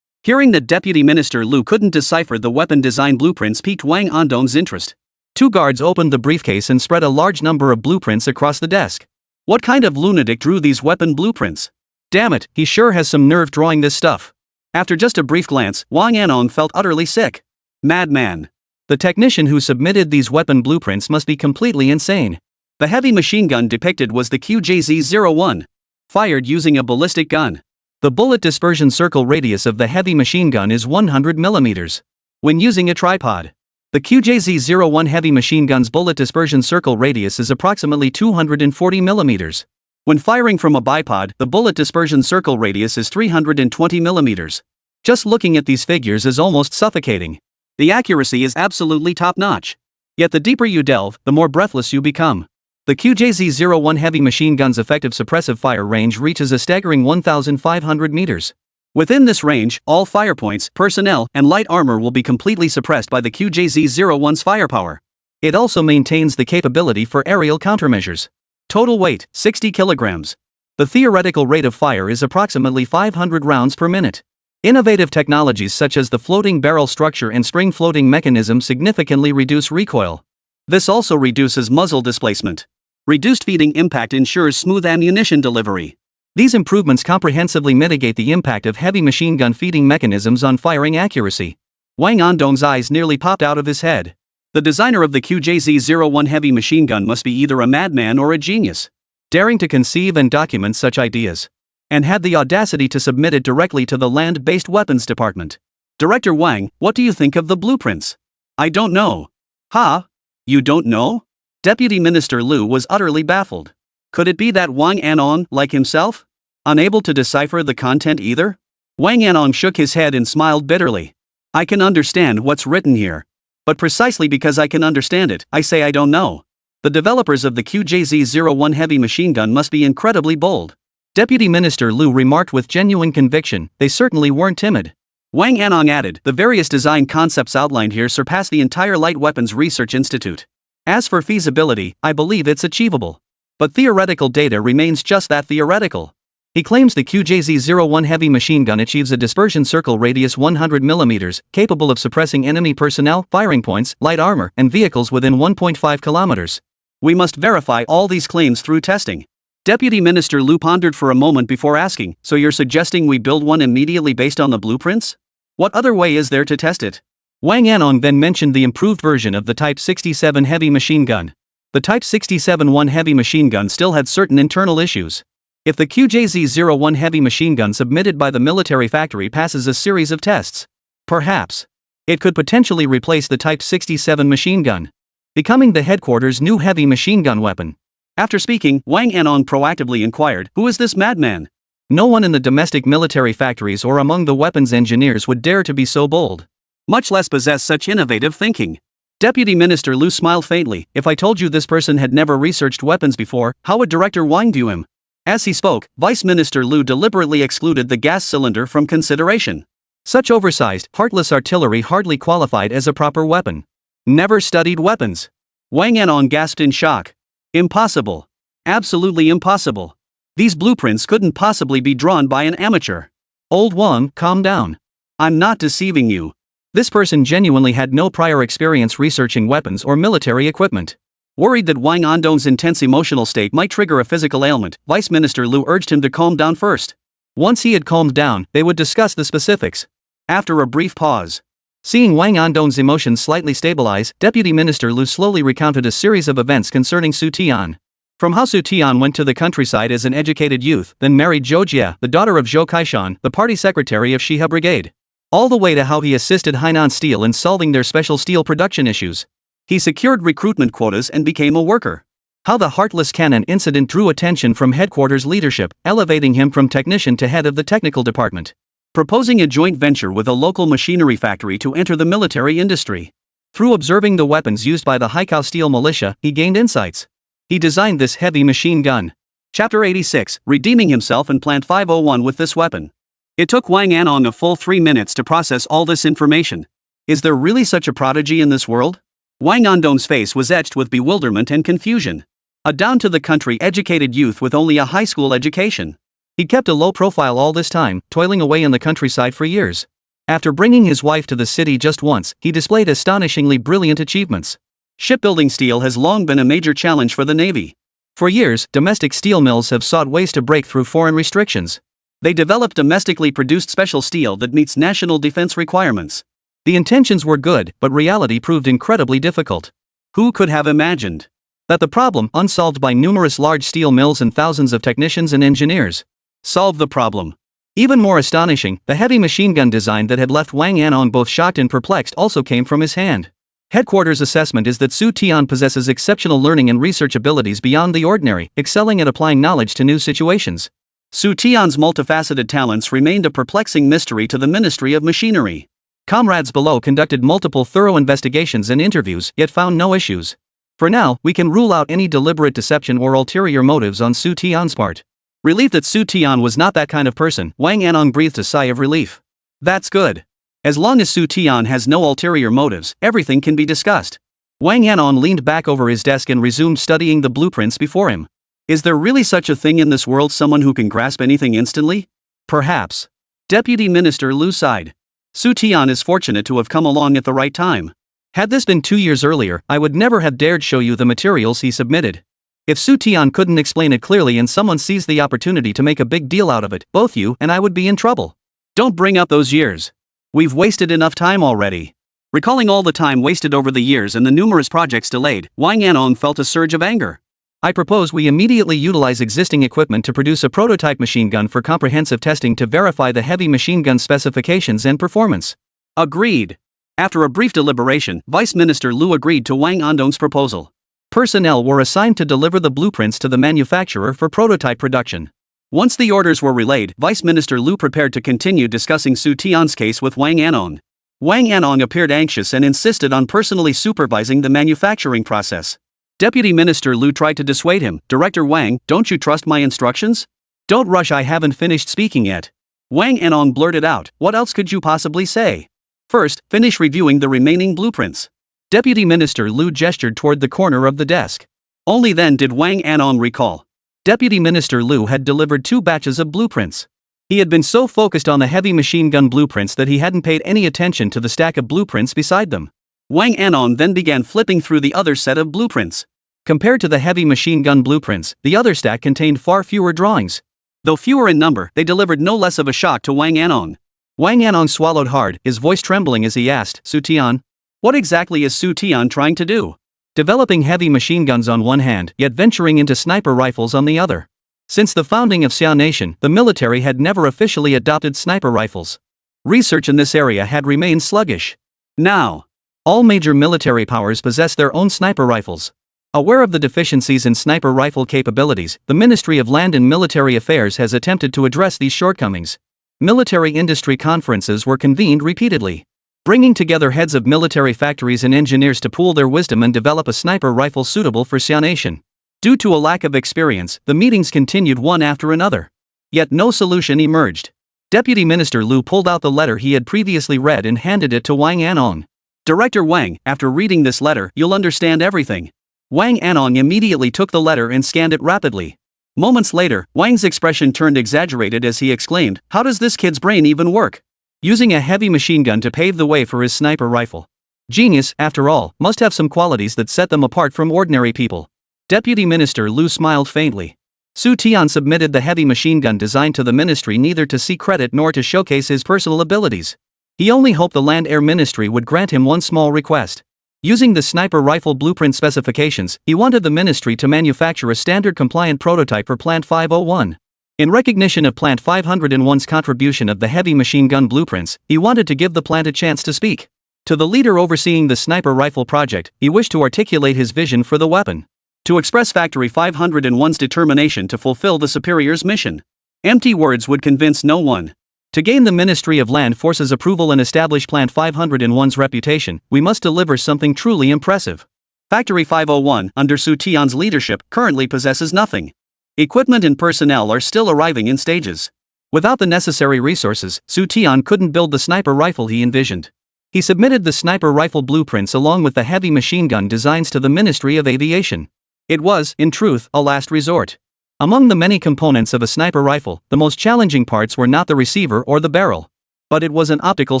Hearing that Deputy Minister Lu couldn't decipher the weapon design blueprints piqued Wang Andong's interest. Two guards opened the briefcase and spread a large number of blueprints across the desk. What kind of lunatic drew these weapon blueprints? Damn it, he sure has some nerve drawing this stuff. After just a brief glance, Wang Andong felt utterly sick. Madman. The technician who submitted these weapon blueprints must be completely insane. The heavy machine gun depicted was the QJZ-01, fired using a ballistic gun. The bullet dispersion circle radius of the heavy machine gun is 100 mm. When using a tripod, the QJZ-01 heavy machine gun's bullet dispersion circle radius is approximately 240 mm. When firing from a bipod, the bullet dispersion circle radius is 320 mm. Just looking at these figures is almost suffocating. The accuracy is absolutely top-notch. Yet the deeper you delve, the more breathless you become. The QJZ-01 heavy machine gun's effective suppressive fire range reaches a staggering 1,500 meters. Within this range, all fire points, personnel, and light armor will be completely suppressed by the QJZ-01's firepower. It also maintains the capability for aerial countermeasures. Total weight, 60 kilograms. The theoretical rate of fire is approximately 500 rounds per minute. Innovative technologies such as the floating barrel structure and spring floating mechanism significantly reduce recoil. This also reduces muzzle displacement. Reduced feeding impact ensures smooth ammunition delivery. These improvements comprehensively mitigate the impact of heavy machine gun feeding mechanisms on firing accuracy. Wang Andong's eyes nearly popped out of his head. The designer of the QJZ-01 heavy machine gun must be either a madman or a genius, daring to conceive and document such ideas, and had the audacity to submit it directly to the Land-Based Weapons Department. Director Wang, what do you think of the blueprints? I don't know. Huh? You don't know? Deputy Minister Lu was utterly baffled. Could it be that Wang Andong, like himself, unable to decipher the content either? Wang Andong shook his head and smiled bitterly. I can understand what's written here. But precisely because I can understand it, I say I don't know. The developers of the QJZ-01 heavy machine gun must be incredibly bold. Deputy Minister Lu remarked with genuine conviction, they certainly weren't timid. Wang Andong added, the various design concepts outlined here surpass the entire Light Weapons Research Institute. As for feasibility, I believe it's achievable. But theoretical data remains just that, theoretical. He claims the QJZ-01 heavy machine gun achieves a dispersion circle radius 100 mm, capable of suppressing enemy personnel, firing points, light armor, and vehicles within 1.5 kilometers. We must verify all these claims through testing. Deputy Minister Lu pondered for a moment before asking, so you're suggesting we build one immediately based on the blueprints? What other way is there to test it? Wang Andong then mentioned the improved version of the Type 67 heavy machine gun. The Type 67-1 heavy machine gun still had certain internal issues. If the QJZ-01 heavy machine gun submitted by the military factory passes a series of tests, perhaps it could potentially replace the Type 67 machine gun, becoming the headquarters' new heavy machine gun weapon. After speaking, Wang Andong proactively inquired, who is this madman? No one in the domestic military factories or among the weapons engineers would dare to be so bold, much less possess such innovative thinking. Deputy Minister Lu smiled faintly. If I told you this person had never researched weapons before, how would Director Wang view him? As he spoke, Vice Minister Lu deliberately excluded the gas cylinder from consideration. Such oversized, heartless artillery hardly qualified as a proper weapon. Never studied weapons. Wang Andong gasped in shock. Impossible. Absolutely impossible. These blueprints couldn't possibly be drawn by an amateur. Old Wang, calm down. I'm not deceiving you. This person genuinely had no prior experience researching weapons or military equipment. Worried that Wang Andong's intense emotional state might trigger a physical ailment, Vice Minister Lu urged him to calm down first. Once he had calmed down, they would discuss the specifics. After a brief pause, seeing Wang Andong's emotions slightly stabilize, Deputy Minister Lu slowly recounted a series of events concerning Xu Tian. From how Xu Tian went to the countryside as an educated youth, then married Zhou Jie, the daughter of Zhou Kaishan, the party secretary of Shiha Brigade. All the way to how he assisted Hainan Steel in solving their special steel production issues. He secured recruitment quotas and became a worker. How the heartless cannon incident drew attention from headquarters leadership, elevating him from technician to head of the technical department. Proposing a joint venture with a local machinery factory to enter the military industry. Through observing the weapons used by the Haizhou Steel militia, he gained insights. He designed this heavy machine gun. Chapter 86, Redeeming Himself in Plant 501 with this weapon. It took Wang Anong a full 3 minutes to process all this information. Is there really such a prodigy in this world? Wang Andong's face was etched with bewilderment and confusion. A down-to-the-country educated youth with only a high school education. He'd kept a low profile all this time, toiling away in the countryside for years. After bringing his wife to the city just once, he displayed astonishingly brilliant achievements. Shipbuilding steel has long been a major challenge for the Navy. For years, domestic steel mills have sought ways to break through foreign restrictions. They developed domestically produced special steel that meets national defense requirements. The intentions were good, but reality proved incredibly difficult. Who could have imagined that the problem, unsolved by numerous large steel mills and thousands of technicians and engineers, solved the problem? Even more astonishing, the heavy machine gun design that had left Wang Anong both shocked and perplexed also came from his hand. Headquarters' assessment is that Xu Tian possesses exceptional learning and research abilities beyond the ordinary, excelling at applying knowledge to new situations. Xu Tian's multifaceted talents remained a perplexing mystery to the Ministry of Machinery. Comrades below conducted multiple thorough investigations and interviews, yet found no issues. For now, we can rule out any deliberate deception or ulterior motives on Xu Tian's part. Relieved that Xu Tian was not that kind of person, Wang Anong breathed a sigh of relief. That's good. As long as Xu Tian has no ulterior motives, everything can be discussed. Wang Anong leaned back over his desk and resumed studying the blueprints before him. Is there really such a thing in this world, someone who can grasp anything instantly? Perhaps. Deputy Minister Lu sighed. Xu Tian is fortunate to have come along at the right time. Had this been 2 years earlier, I would never have dared show you the materials he submitted. If Xu Tian couldn't explain it clearly and someone seized the opportunity to make a big deal out of it, both you and I would be in trouble. Don't bring up those years. We've wasted enough time already. Recalling all the time wasted over the years and the numerous projects delayed, Wang Anong felt a surge of anger. I propose we immediately utilize existing equipment to produce a prototype machine gun for comprehensive testing to verify the heavy machine gun specifications and performance. Agreed. After a brief deliberation, Vice Minister Lu agreed to Wang Andong's proposal. Personnel were assigned to deliver the blueprints to the manufacturer for prototype production. Once the orders were relayed, Vice Minister Lu prepared to continue discussing Xu Tian's case with Wang Anong. Wang Anong appeared anxious and insisted on personally supervising the manufacturing process. Deputy Minister Lu tried to dissuade him. Director Wang, don't you trust my instructions? Don't rush, I haven't finished speaking yet. Wang Anong blurted out, what else could you possibly say? First, finish reviewing the remaining blueprints. Deputy Minister Lu gestured toward the corner of the desk. Only then did Wang Anong recall. Deputy Minister Lu had delivered 2 batches of blueprints. He had been so focused on the heavy machine gun blueprints that he hadn't paid any attention to the stack of blueprints beside them. Wang Anong then began flipping through the other set of blueprints. Compared to the heavy machine gun blueprints, the other stack contained far fewer drawings. Though fewer in number, they delivered no less of a shock to Wang Anong. Wang Anong swallowed hard, his voice trembling as he asked, Xu Tian, what exactly is Xu Tian trying to do? Developing heavy machine guns on one hand, yet venturing into sniper rifles on the other. Since the founding of Xiao Nation, the military had never officially adopted sniper rifles. Research in this area had remained sluggish. Now, all major military powers possess their own sniper rifles. Aware of the deficiencies in sniper rifle capabilities, the Ministry of Land and Military Affairs has attempted to address these shortcomings. Military industry conferences were convened repeatedly, bringing together heads of military factories and engineers to pool their wisdom and develop a sniper rifle suitable for Xiao Nation. Due to a lack of experience, the meetings continued one after another. Yet no solution emerged. Deputy Minister Lu pulled out the letter he had previously read and handed it to Wang Anong. Director Wang, after reading this letter, you'll understand everything. Wang Anong immediately took the letter and scanned it rapidly. Moments later, Wang's expression turned exaggerated as he exclaimed, how does this kid's brain even work? Using a heavy machine gun to pave the way for his sniper rifle. Genius, after all, must have some qualities that set them apart from ordinary people. Deputy Minister Lu smiled faintly. Xu Tian submitted the heavy machine gun design to the ministry neither to seek credit nor to showcase his personal abilities. He only hoped the Land Air Ministry would grant him one small request. Using the sniper rifle blueprint specifications, he wanted the ministry to manufacture a standard-compliant prototype for Plant 501. In recognition of Plant 501's contribution of the heavy machine gun blueprints, he wanted to give the plant a chance to speak. To the leader overseeing the sniper rifle project, he wished to articulate his vision for the weapon. To express Factory 501's determination to fulfill the superior's mission. Empty words would convince no one. To gain the Ministry of Land Forces approval and establish Plant 501's reputation, we must deliver something truly impressive. Factory 501, under Xu Tian's leadership, currently possesses nothing. Equipment and personnel are still arriving in stages. Without the necessary resources, Xu Tian couldn't build the sniper rifle he envisioned. He submitted the sniper rifle blueprints along with the heavy machine gun designs to the Ministry of Aviation. It was, in truth, a last resort. Among the many components of a sniper rifle, the most challenging parts were not the receiver or the barrel. But it was an optical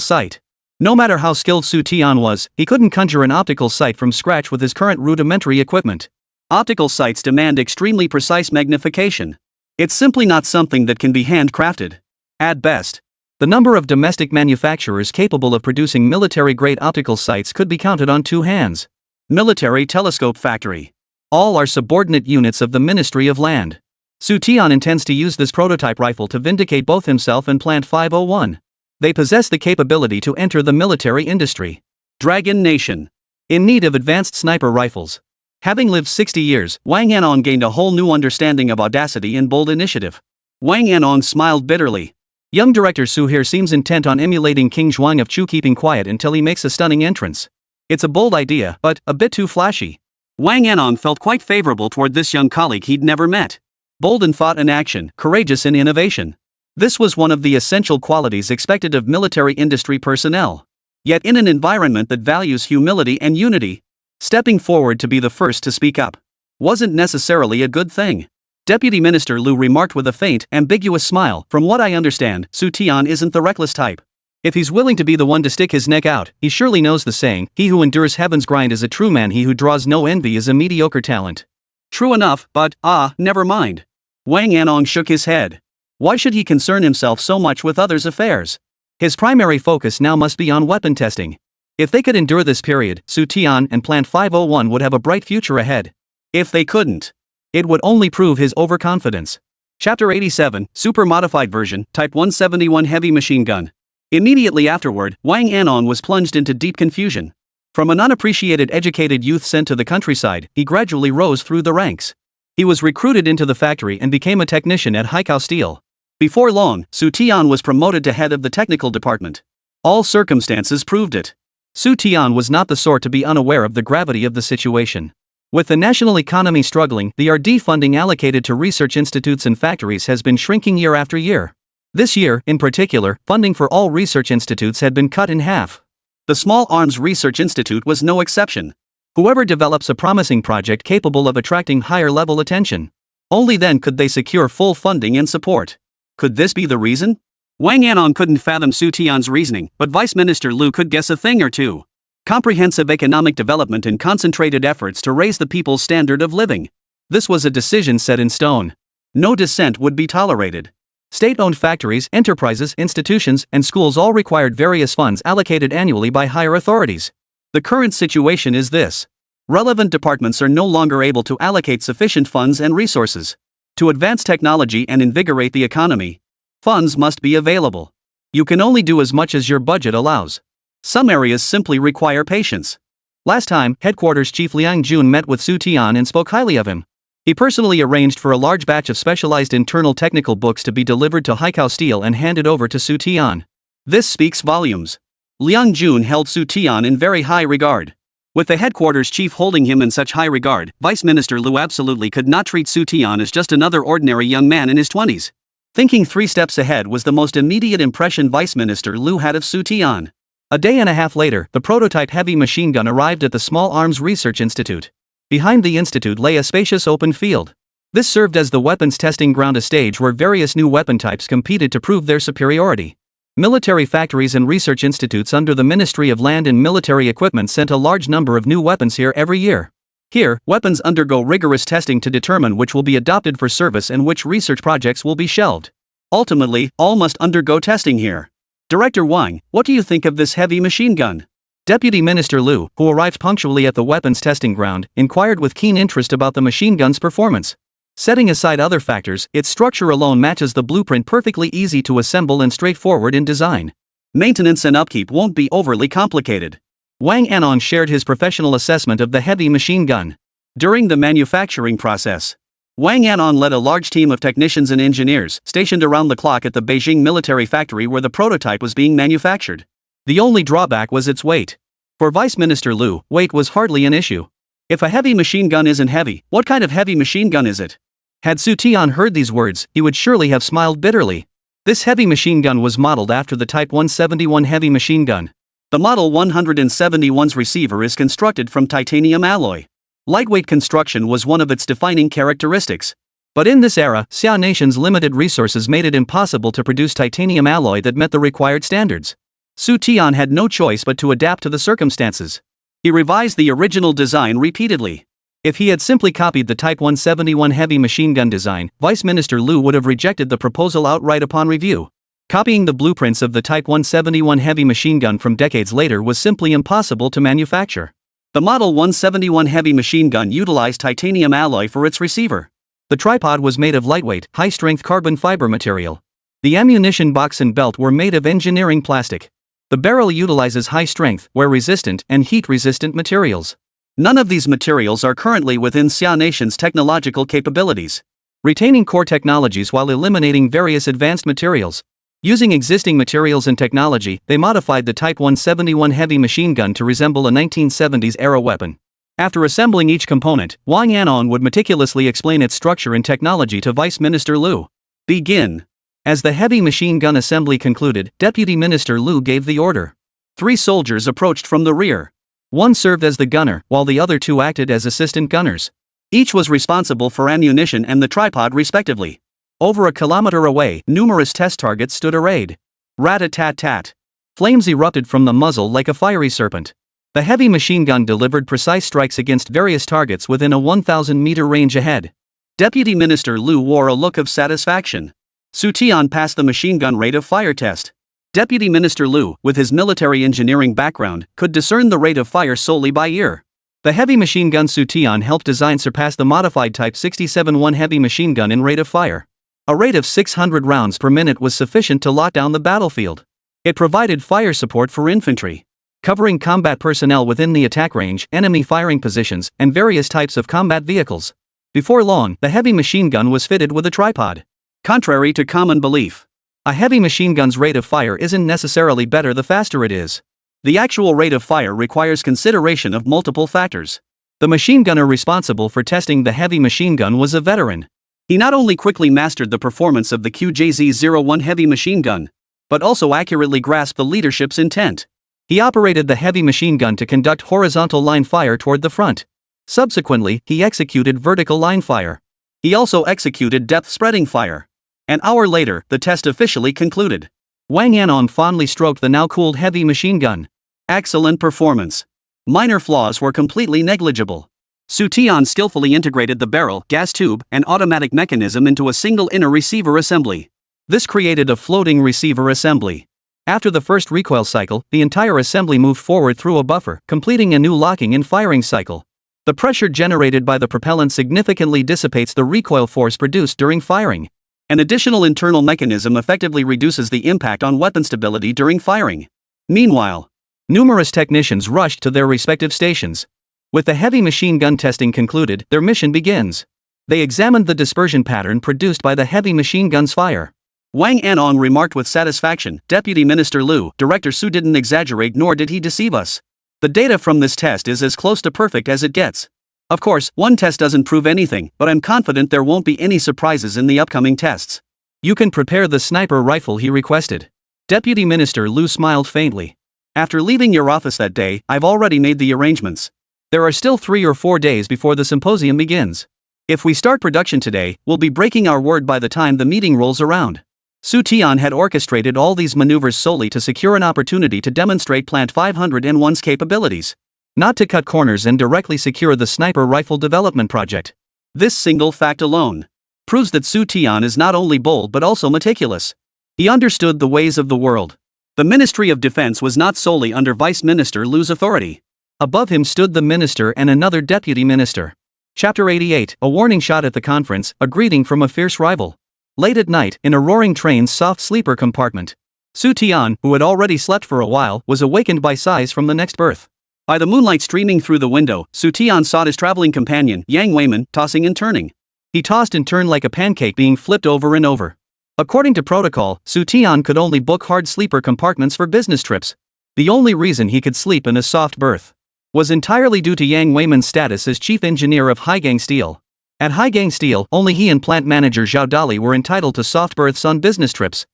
sight. No matter how skilled Xu Tian was, he couldn't conjure an optical sight from scratch with his current rudimentary equipment. Optical sights demand extremely precise magnification. It's simply not something that can be handcrafted. At best, the number of domestic manufacturers capable of producing military-grade optical sights could be counted on two hands. Military Telescope Factory. All are subordinate units of the Ministry of Land. Xu Tian intends to use this prototype rifle to vindicate both himself and Plant 501. They possess the capability to enter the military industry. Dragon Nation. In need of advanced sniper rifles. Having lived 60 years, Wang Anong gained a whole new understanding of audacity and bold initiative. Wang Anong smiled bitterly. Young director Su here seems intent on emulating King Zhuang of Chu, keeping quiet until he makes a stunning entrance. It's a bold idea, but a bit too flashy. Wang Anong felt quite favorable toward this young colleague he'd never met. Bold in thought and action, courageous in innovation. This was one of the essential qualities expected of military industry personnel. Yet in an environment that values humility and unity, stepping forward to be the first to speak up wasn't necessarily a good thing. Deputy Minister Lu remarked with a faint, ambiguous smile, "From what I understand, Xu Tian isn't the reckless type. If he's willing to be the one to stick his neck out, he surely knows the saying, he who endures heaven's grind is a true man, he who draws no envy is a mediocre talent." True enough, but, never mind. Wang Anong shook his head. Why should he concern himself so much with others' affairs? His primary focus now must be on weapon testing. If they could endure this period, Xu Tian and Plant 501 would have a bright future ahead. If they couldn't, it would only prove his overconfidence. Chapter 87, Super Modified Version, Type 171 Heavy Machine Gun. Immediately afterward, Wang Anong was plunged into deep confusion. From an unappreciated educated youth sent to the countryside, he gradually rose through the ranks. He was recruited into the factory and became a technician at Haizhou Steel. Before long, Xu Tian was promoted to head of the technical department. All circumstances proved it. Xu Tian was not the sort to be unaware of the gravity of the situation. With the national economy struggling, the R&D funding allocated to research institutes and factories has been shrinking year after year. This year, in particular, funding for all research institutes had been cut in half. The Small Arms Research Institute was no exception. Whoever develops a promising project capable of attracting higher-level attention, only then could they secure full funding and support. Could this be the reason? Wang Anong couldn't fathom Xu Tian's reasoning, but Vice Minister Lu could guess a thing or two. Comprehensive economic development and concentrated efforts to raise the people's standard of living. This was a decision set in stone. No dissent would be tolerated. State-owned factories, enterprises, institutions, and schools all required various funds allocated annually by higher authorities. The current situation is this. Relevant departments are no longer able to allocate sufficient funds and resources. To advance technology and invigorate the economy, funds must be available. You can only do as much as your budget allows. Some areas simply require patience. Last time, Headquarters Chief Liang Jun met with Xu Tian and spoke highly of him. He personally arranged for a large batch of specialized internal technical books to be delivered to Haizhou Steel and handed over to Xu Tian. This speaks volumes. Liang Jun held Xu Tian in very high regard. With the headquarters chief holding him in such high regard, Vice Minister Lu absolutely could not treat Xu Tian as just another ordinary young man in his 20s. Thinking 3 steps ahead was the most immediate impression Vice Minister Lu had of Xu Tian. A day and a half later, the prototype heavy machine gun arrived at the Small Arms Research Institute. Behind the institute lay a spacious open field. This served as the weapons testing ground, a stage where various new weapon types competed to prove their superiority. Military factories and research institutes under the Ministry of Land and Military Equipment sent a large number of new weapons here every year. Here, weapons undergo rigorous testing to determine which will be adopted for service and which research projects will be shelved. Ultimately, all must undergo testing here. Director Wang, what do you think of this heavy machine gun? Deputy Minister Lu, who arrived punctually at the weapons testing ground, inquired with keen interest about the machine gun's performance. Setting aside other factors, its structure alone matches the blueprint perfectly, easy to assemble and straightforward in design. Maintenance and upkeep won't be overly complicated. Wang Anong shared his professional assessment of the heavy machine gun. During the manufacturing process, Wang Anong led a large team of technicians and engineers stationed around the clock at the Beijing military factory where the prototype was being manufactured. The only drawback was its weight. For Vice Minister Lu, weight was hardly an issue. If a heavy machine gun isn't heavy, what kind of heavy machine gun is it? Had Xu Tian heard these words, he would surely have smiled bitterly. This heavy machine gun was modeled after the Type 171 heavy machine gun. The Model 171's receiver is constructed from titanium alloy. Lightweight construction was one of its defining characteristics. But in this era, Xia Nation's limited resources made it impossible to produce titanium alloy that met the required standards. Xu Tian had no choice but to adapt to the circumstances. He revised the original design repeatedly. If he had simply copied the Type 171 heavy machine gun design, Vice Minister Liu would have rejected the proposal outright upon review. Copying the blueprints of the Type 171 heavy machine gun from decades later was simply impossible to manufacture. The Model 171 heavy machine gun utilized titanium alloy for its receiver. The tripod was made of lightweight, high-strength carbon fiber material. The ammunition box and belt were made of engineering plastic. The barrel utilizes high-strength, wear-resistant, and heat-resistant materials. None of these materials are currently within Xia Nation's technological capabilities. Retaining core technologies while eliminating various advanced materials. Using existing materials and technology, they modified the Type 171 heavy machine gun to resemble a 1970s-era weapon. After assembling each component, Wang Yanong would meticulously explain its structure and technology to Vice Minister Liu. Begin. As the heavy machine gun assembly concluded, Deputy Minister Liu gave the order. 3 soldiers approached from the rear. One served as the gunner, while the other 2 acted as assistant gunners. Each was responsible for ammunition and the tripod respectively. Over a kilometer away, numerous test targets stood arrayed. Rat-a-tat-tat. Flames erupted from the muzzle like a fiery serpent. The heavy machine gun delivered precise strikes against various targets within a 1,000-meter range ahead. Deputy Minister Liu wore a look of satisfaction. Xu Tian passed the machine gun rate of fire test. Deputy Minister Liu, with his military engineering background, could discern the rate of fire solely by ear. The heavy machine gun Xu Tian helped design surpassed the modified Type 67-1 heavy machine gun in rate of fire. A rate of 600 rounds per minute was sufficient to lock down the battlefield. It provided fire support for infantry, covering combat personnel within the attack range, enemy firing positions, and various types of combat vehicles. Before long, the heavy machine gun was fitted with a tripod. Contrary to common belief, a heavy machine gun's rate of fire isn't necessarily better the faster it is. The actual rate of fire requires consideration of multiple factors. The machine gunner responsible for testing the heavy machine gun was a veteran. He not only quickly mastered the performance of the QJZ-01 heavy machine gun, but also accurately grasped the leadership's intent. He operated the heavy machine gun to conduct horizontal line fire toward the front. Subsequently, he executed vertical line fire. He also executed depth-spreading fire. An hour later, the test officially concluded. Wang Yanong fondly stroked the now-cooled heavy machine gun. Excellent performance. Minor flaws were completely negligible. Xu Tian skillfully integrated the barrel, gas tube, and automatic mechanism into a single inner receiver assembly. This created a floating receiver assembly. After the first recoil cycle, the entire assembly moved forward through a buffer, completing a new locking and firing cycle. The pressure generated by the propellant significantly dissipates the recoil force produced during firing. An additional internal mechanism effectively reduces the impact on weapon stability during firing. Meanwhile, numerous technicians rushed to their respective stations. With the heavy machine gun testing concluded, their mission begins. They examined the dispersion pattern produced by the heavy machine gun's fire. Wang Yanong remarked with satisfaction, Deputy Minister Liu, Director Su didn't exaggerate nor did he deceive us. The data from this test is as close to perfect as it gets. Of course, one test doesn't prove anything, but I'm confident there won't be any surprises in the upcoming tests. You can prepare the sniper rifle he requested. Deputy Minister Liu smiled faintly. After leaving your office that day, I've already made the arrangements. There are still 3 or 4 days before the symposium begins. If we start production today, we'll be breaking our word by the time the meeting rolls around. Xu Tian had orchestrated all these maneuvers solely to secure an opportunity to demonstrate Plant 501's capabilities. Not to cut corners and directly secure the sniper rifle development project. This single fact alone proves that Xu Tian is not only bold but also meticulous. He understood the ways of the world. The Ministry of Defense was not solely under Vice Minister Liu's authority. Above him stood the minister and another deputy minister. Chapter 88, a warning shot at the conference, a greeting from a fierce rival. Late at night, in a roaring train's soft sleeper compartment, Xu Tian, who had already slept for a while, was awakened by sighs from the next berth. By the moonlight streaming through the window, Xu Tian saw his traveling companion, Yang Weiman, tossing and turning. He tossed and turned like a pancake being flipped over and over. According to protocol, Xu Tian could only book hard sleeper compartments for business trips. The only reason he could sleep in a soft berth was entirely due to Yang Weiman's status as chief engineer of Haizhou Steel. At Haizhou Steel, only he and plant manager Zhao Dali were entitled to soft berths on business trips.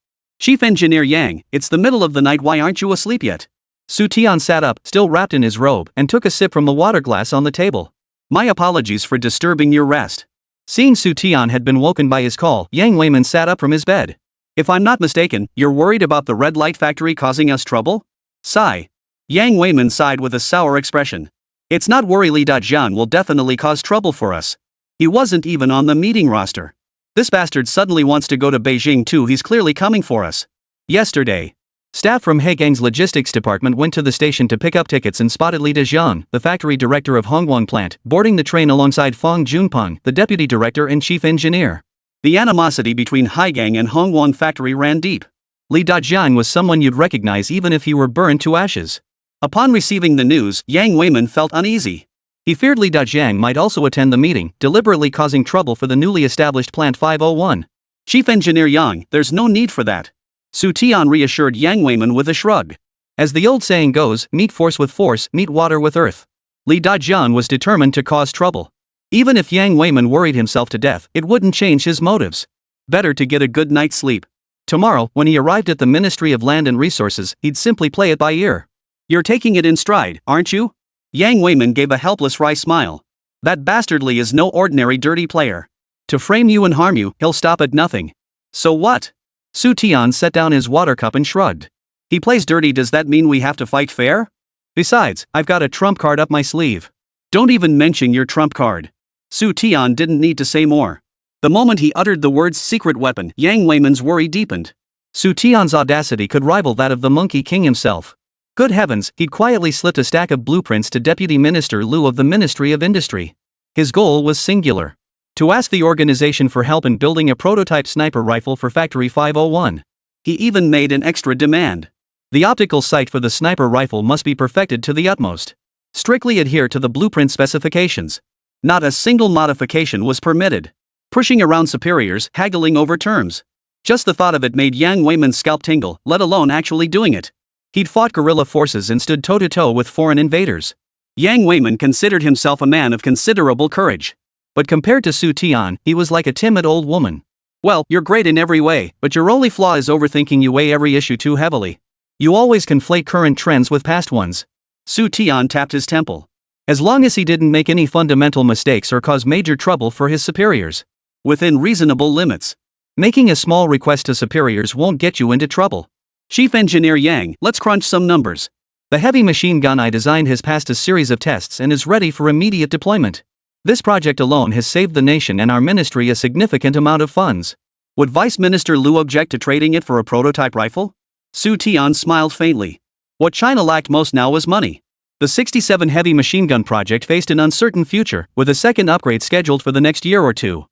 Chief Engineer Yang, it's the middle of the night, why aren't you asleep yet? Xu Tian sat up, still wrapped in his robe, and took a sip from the water glass on the table. My apologies for disturbing your rest. Seeing Xu Tian had been woken by his call, Yang Weiman sat up from his bed. If I'm not mistaken, you're worried about the red light factory causing us trouble? Sigh. Yang Weiman sighed with a sour expression. It's not worry, Li Dajian will definitely cause trouble for us. He wasn't even on the meeting roster. This bastard suddenly wants to go to Beijing too, he's clearly coming for us. Yesterday, staff from Haizhou's logistics department went to the station to pick up tickets and spotted Li Dajian, the factory director of Hongguang plant, boarding the train alongside Fang Junpeng, the deputy director and chief engineer. The animosity between Haizhou and Hongguang factory ran deep. Li Dajian was someone you'd recognize even if he were burned to ashes. Upon receiving the news, Yang Weiman felt uneasy. He feared Li Dajian might also attend the meeting, deliberately causing trouble for the newly established Plant 501. Chief Engineer Yang, there's no need for that. Xu Tian reassured Yang Weiman with a shrug. As the old saying goes, meet force with force, meet water with earth. Li Dajian was determined to cause trouble. Even if Yang Weiman worried himself to death, it wouldn't change his motives. Better to get a good night's sleep. Tomorrow, when he arrived at the Ministry of Land and Resources, he'd simply play it by ear. You're taking it in stride, aren't you? Yang Weiman gave a helpless wry smile. That bastard Li is no ordinary dirty player. To frame you and harm you, he'll stop at nothing. So what? Xu Tian set down his water cup and shrugged. He plays dirty, does that mean we have to fight fair? Besides, I've got a trump card up my sleeve. Don't even mention your trump card. Xu Tian didn't need to say more. The moment he uttered the words secret weapon, Yang Weiman's worry deepened. Xu Tian's audacity could rival that of the Monkey King himself. Good heavens, he'd quietly slipped a stack of blueprints to Deputy Minister Liu of the Ministry of Industry. His goal was singular. To ask the organization for help in building a prototype sniper rifle for Factory 501. He even made an extra demand. The optical sight for the sniper rifle must be perfected to the utmost. Strictly adhere to the blueprint specifications. Not a single modification was permitted. Pushing around superiors, haggling over terms. Just the thought of it made Yang Weiman's scalp tingle, let alone actually doing it. He'd fought guerrilla forces and stood toe-to-toe with foreign invaders. Yang Weiman considered himself a man of considerable courage. But compared to Xu Tian, he was like a timid old woman. Well, you're great in every way, but your only flaw is overthinking. You weigh every issue too heavily. You always conflate current trends with past ones. Xu Tian tapped his temple. As long as he didn't make any fundamental mistakes or cause major trouble for his superiors. Within reasonable limits. Making a small request to superiors won't get you into trouble. Chief Engineer Yang, let's crunch some numbers. The heavy machine gun I designed has passed a series of tests and is ready for immediate deployment. This project alone has saved the nation and our ministry a significant amount of funds. Would Vice Minister Liu object to trading it for a prototype rifle? Xu Tian smiled faintly. What China lacked most now was money. The 67 heavy machine gun project faced an uncertain future, with a second upgrade scheduled for the next year or two.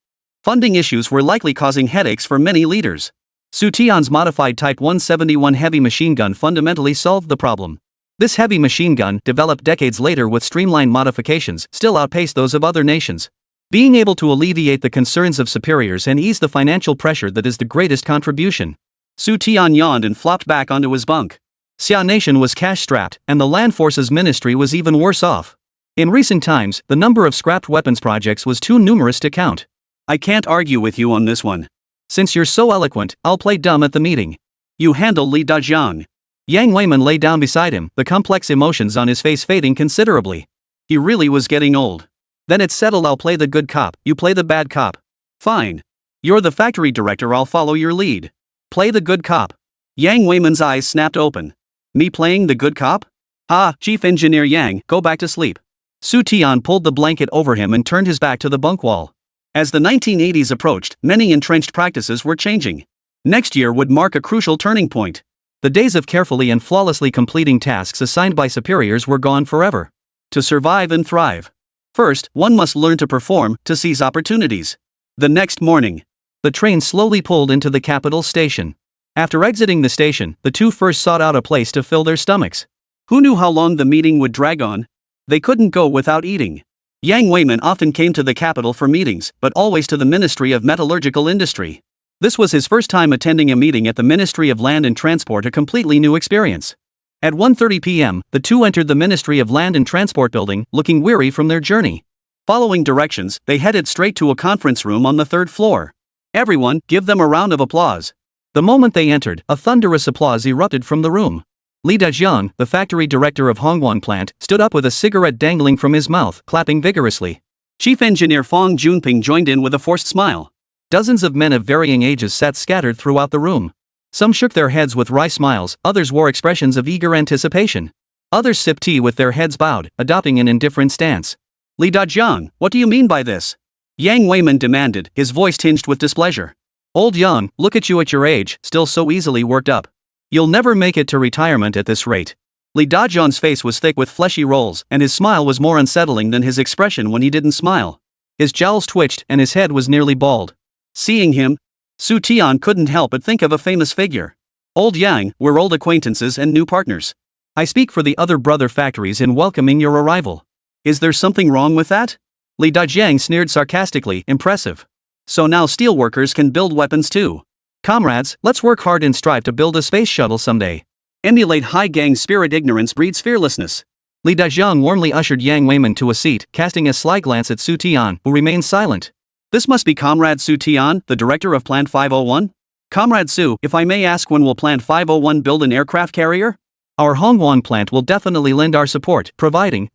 Funding issues were likely causing headaches for many leaders. Xu Tian's modified Type 171 heavy machine gun fundamentally solved the problem. This heavy machine gun, developed decades later with streamlined modifications, still outpaced those of other nations. Being able to alleviate the concerns of superiors and ease the financial pressure that is the greatest contribution. Xu Tian yawned and flopped back onto his bunk. Xia Nation was cash-strapped, and the Land Forces Ministry was even worse off. In recent times, the number of scrapped weapons projects was too numerous to count. I can't argue with you on this one. Since you're so eloquent, I'll play dumb at the meeting. You handle Li Dajian. Yang Weiman lay down beside him, the complex emotions on his face fading considerably. He really was getting old. Then it's settled, I'll play the good cop, you play the bad cop. Fine. You're the factory director, I'll follow your lead. Play the good cop. Yang Weiman's eyes snapped open. Me playing the good cop? Ah, Chief Engineer Yang, go back to sleep. Xu Tian pulled the blanket over him and turned his back to the bunk wall. As the 1980s approached, many entrenched practices were changing. Next year would mark a crucial turning point. The days of carefully and flawlessly completing tasks assigned by superiors were gone forever. To survive and thrive. First, one must learn to perform, to seize opportunities. The next morning, the train slowly pulled into the capital station. After exiting the station, the two first sought out a place to fill their stomachs. Who knew how long the meeting would drag on? They couldn't go without eating. Yang Weiman often came to the capital for meetings, but always to the Ministry of Metallurgical Industry. This was his first time attending a meeting at the Ministry of Land and Transport, a completely new experience. At 1:30 p.m., the two entered the Ministry of Land and Transport building, looking weary from their journey. Following directions, they headed straight to a conference room on the third floor. Everyone, give them a round of applause. The moment they entered, a thunderous applause erupted from the room. Li Dajiang, the factory director of Hongguan plant, stood up with a cigarette dangling from his mouth, clapping vigorously. Chief engineer Fang Junping joined in with a forced smile. Dozens of men of varying ages sat scattered throughout the room. Some shook their heads with wry smiles, others wore expressions of eager anticipation. Others sipped tea with their heads bowed, adopting an indifferent stance. Li Dajiang, what do you mean by this? Yang Weiman demanded, his voice tinged with displeasure. Old Yang, look at you at your age, still so easily worked up. You'll never make it to retirement at this rate. Li Dajiang's face was thick with fleshy rolls, and his smile was more unsettling than his expression when he didn't smile. His jowls twitched, and his head was nearly bald. Seeing him, Xu Tian couldn't help but think of a famous figure. Old Yang, we're old acquaintances and new partners. I speak for the other brother factories in welcoming your arrival. Is there something wrong with that? Li Dajiang sneered sarcastically, impressive. So now steelworkers can build weapons too. Comrades, let's work hard and strive to build a space shuttle someday. Emulate high gang spirit. Ignorance breeds fearlessness. Li Dajiang warmly ushered Yang Weiman to a seat, casting a sly glance at Xu Tian, who remained silent. This must be Comrade Xu Tian, the director of Plant 501? Comrade Xu, if I may ask, when will Plant 501 build an aircraft carrier? Our Hongguan plant will definitely lend our support, providing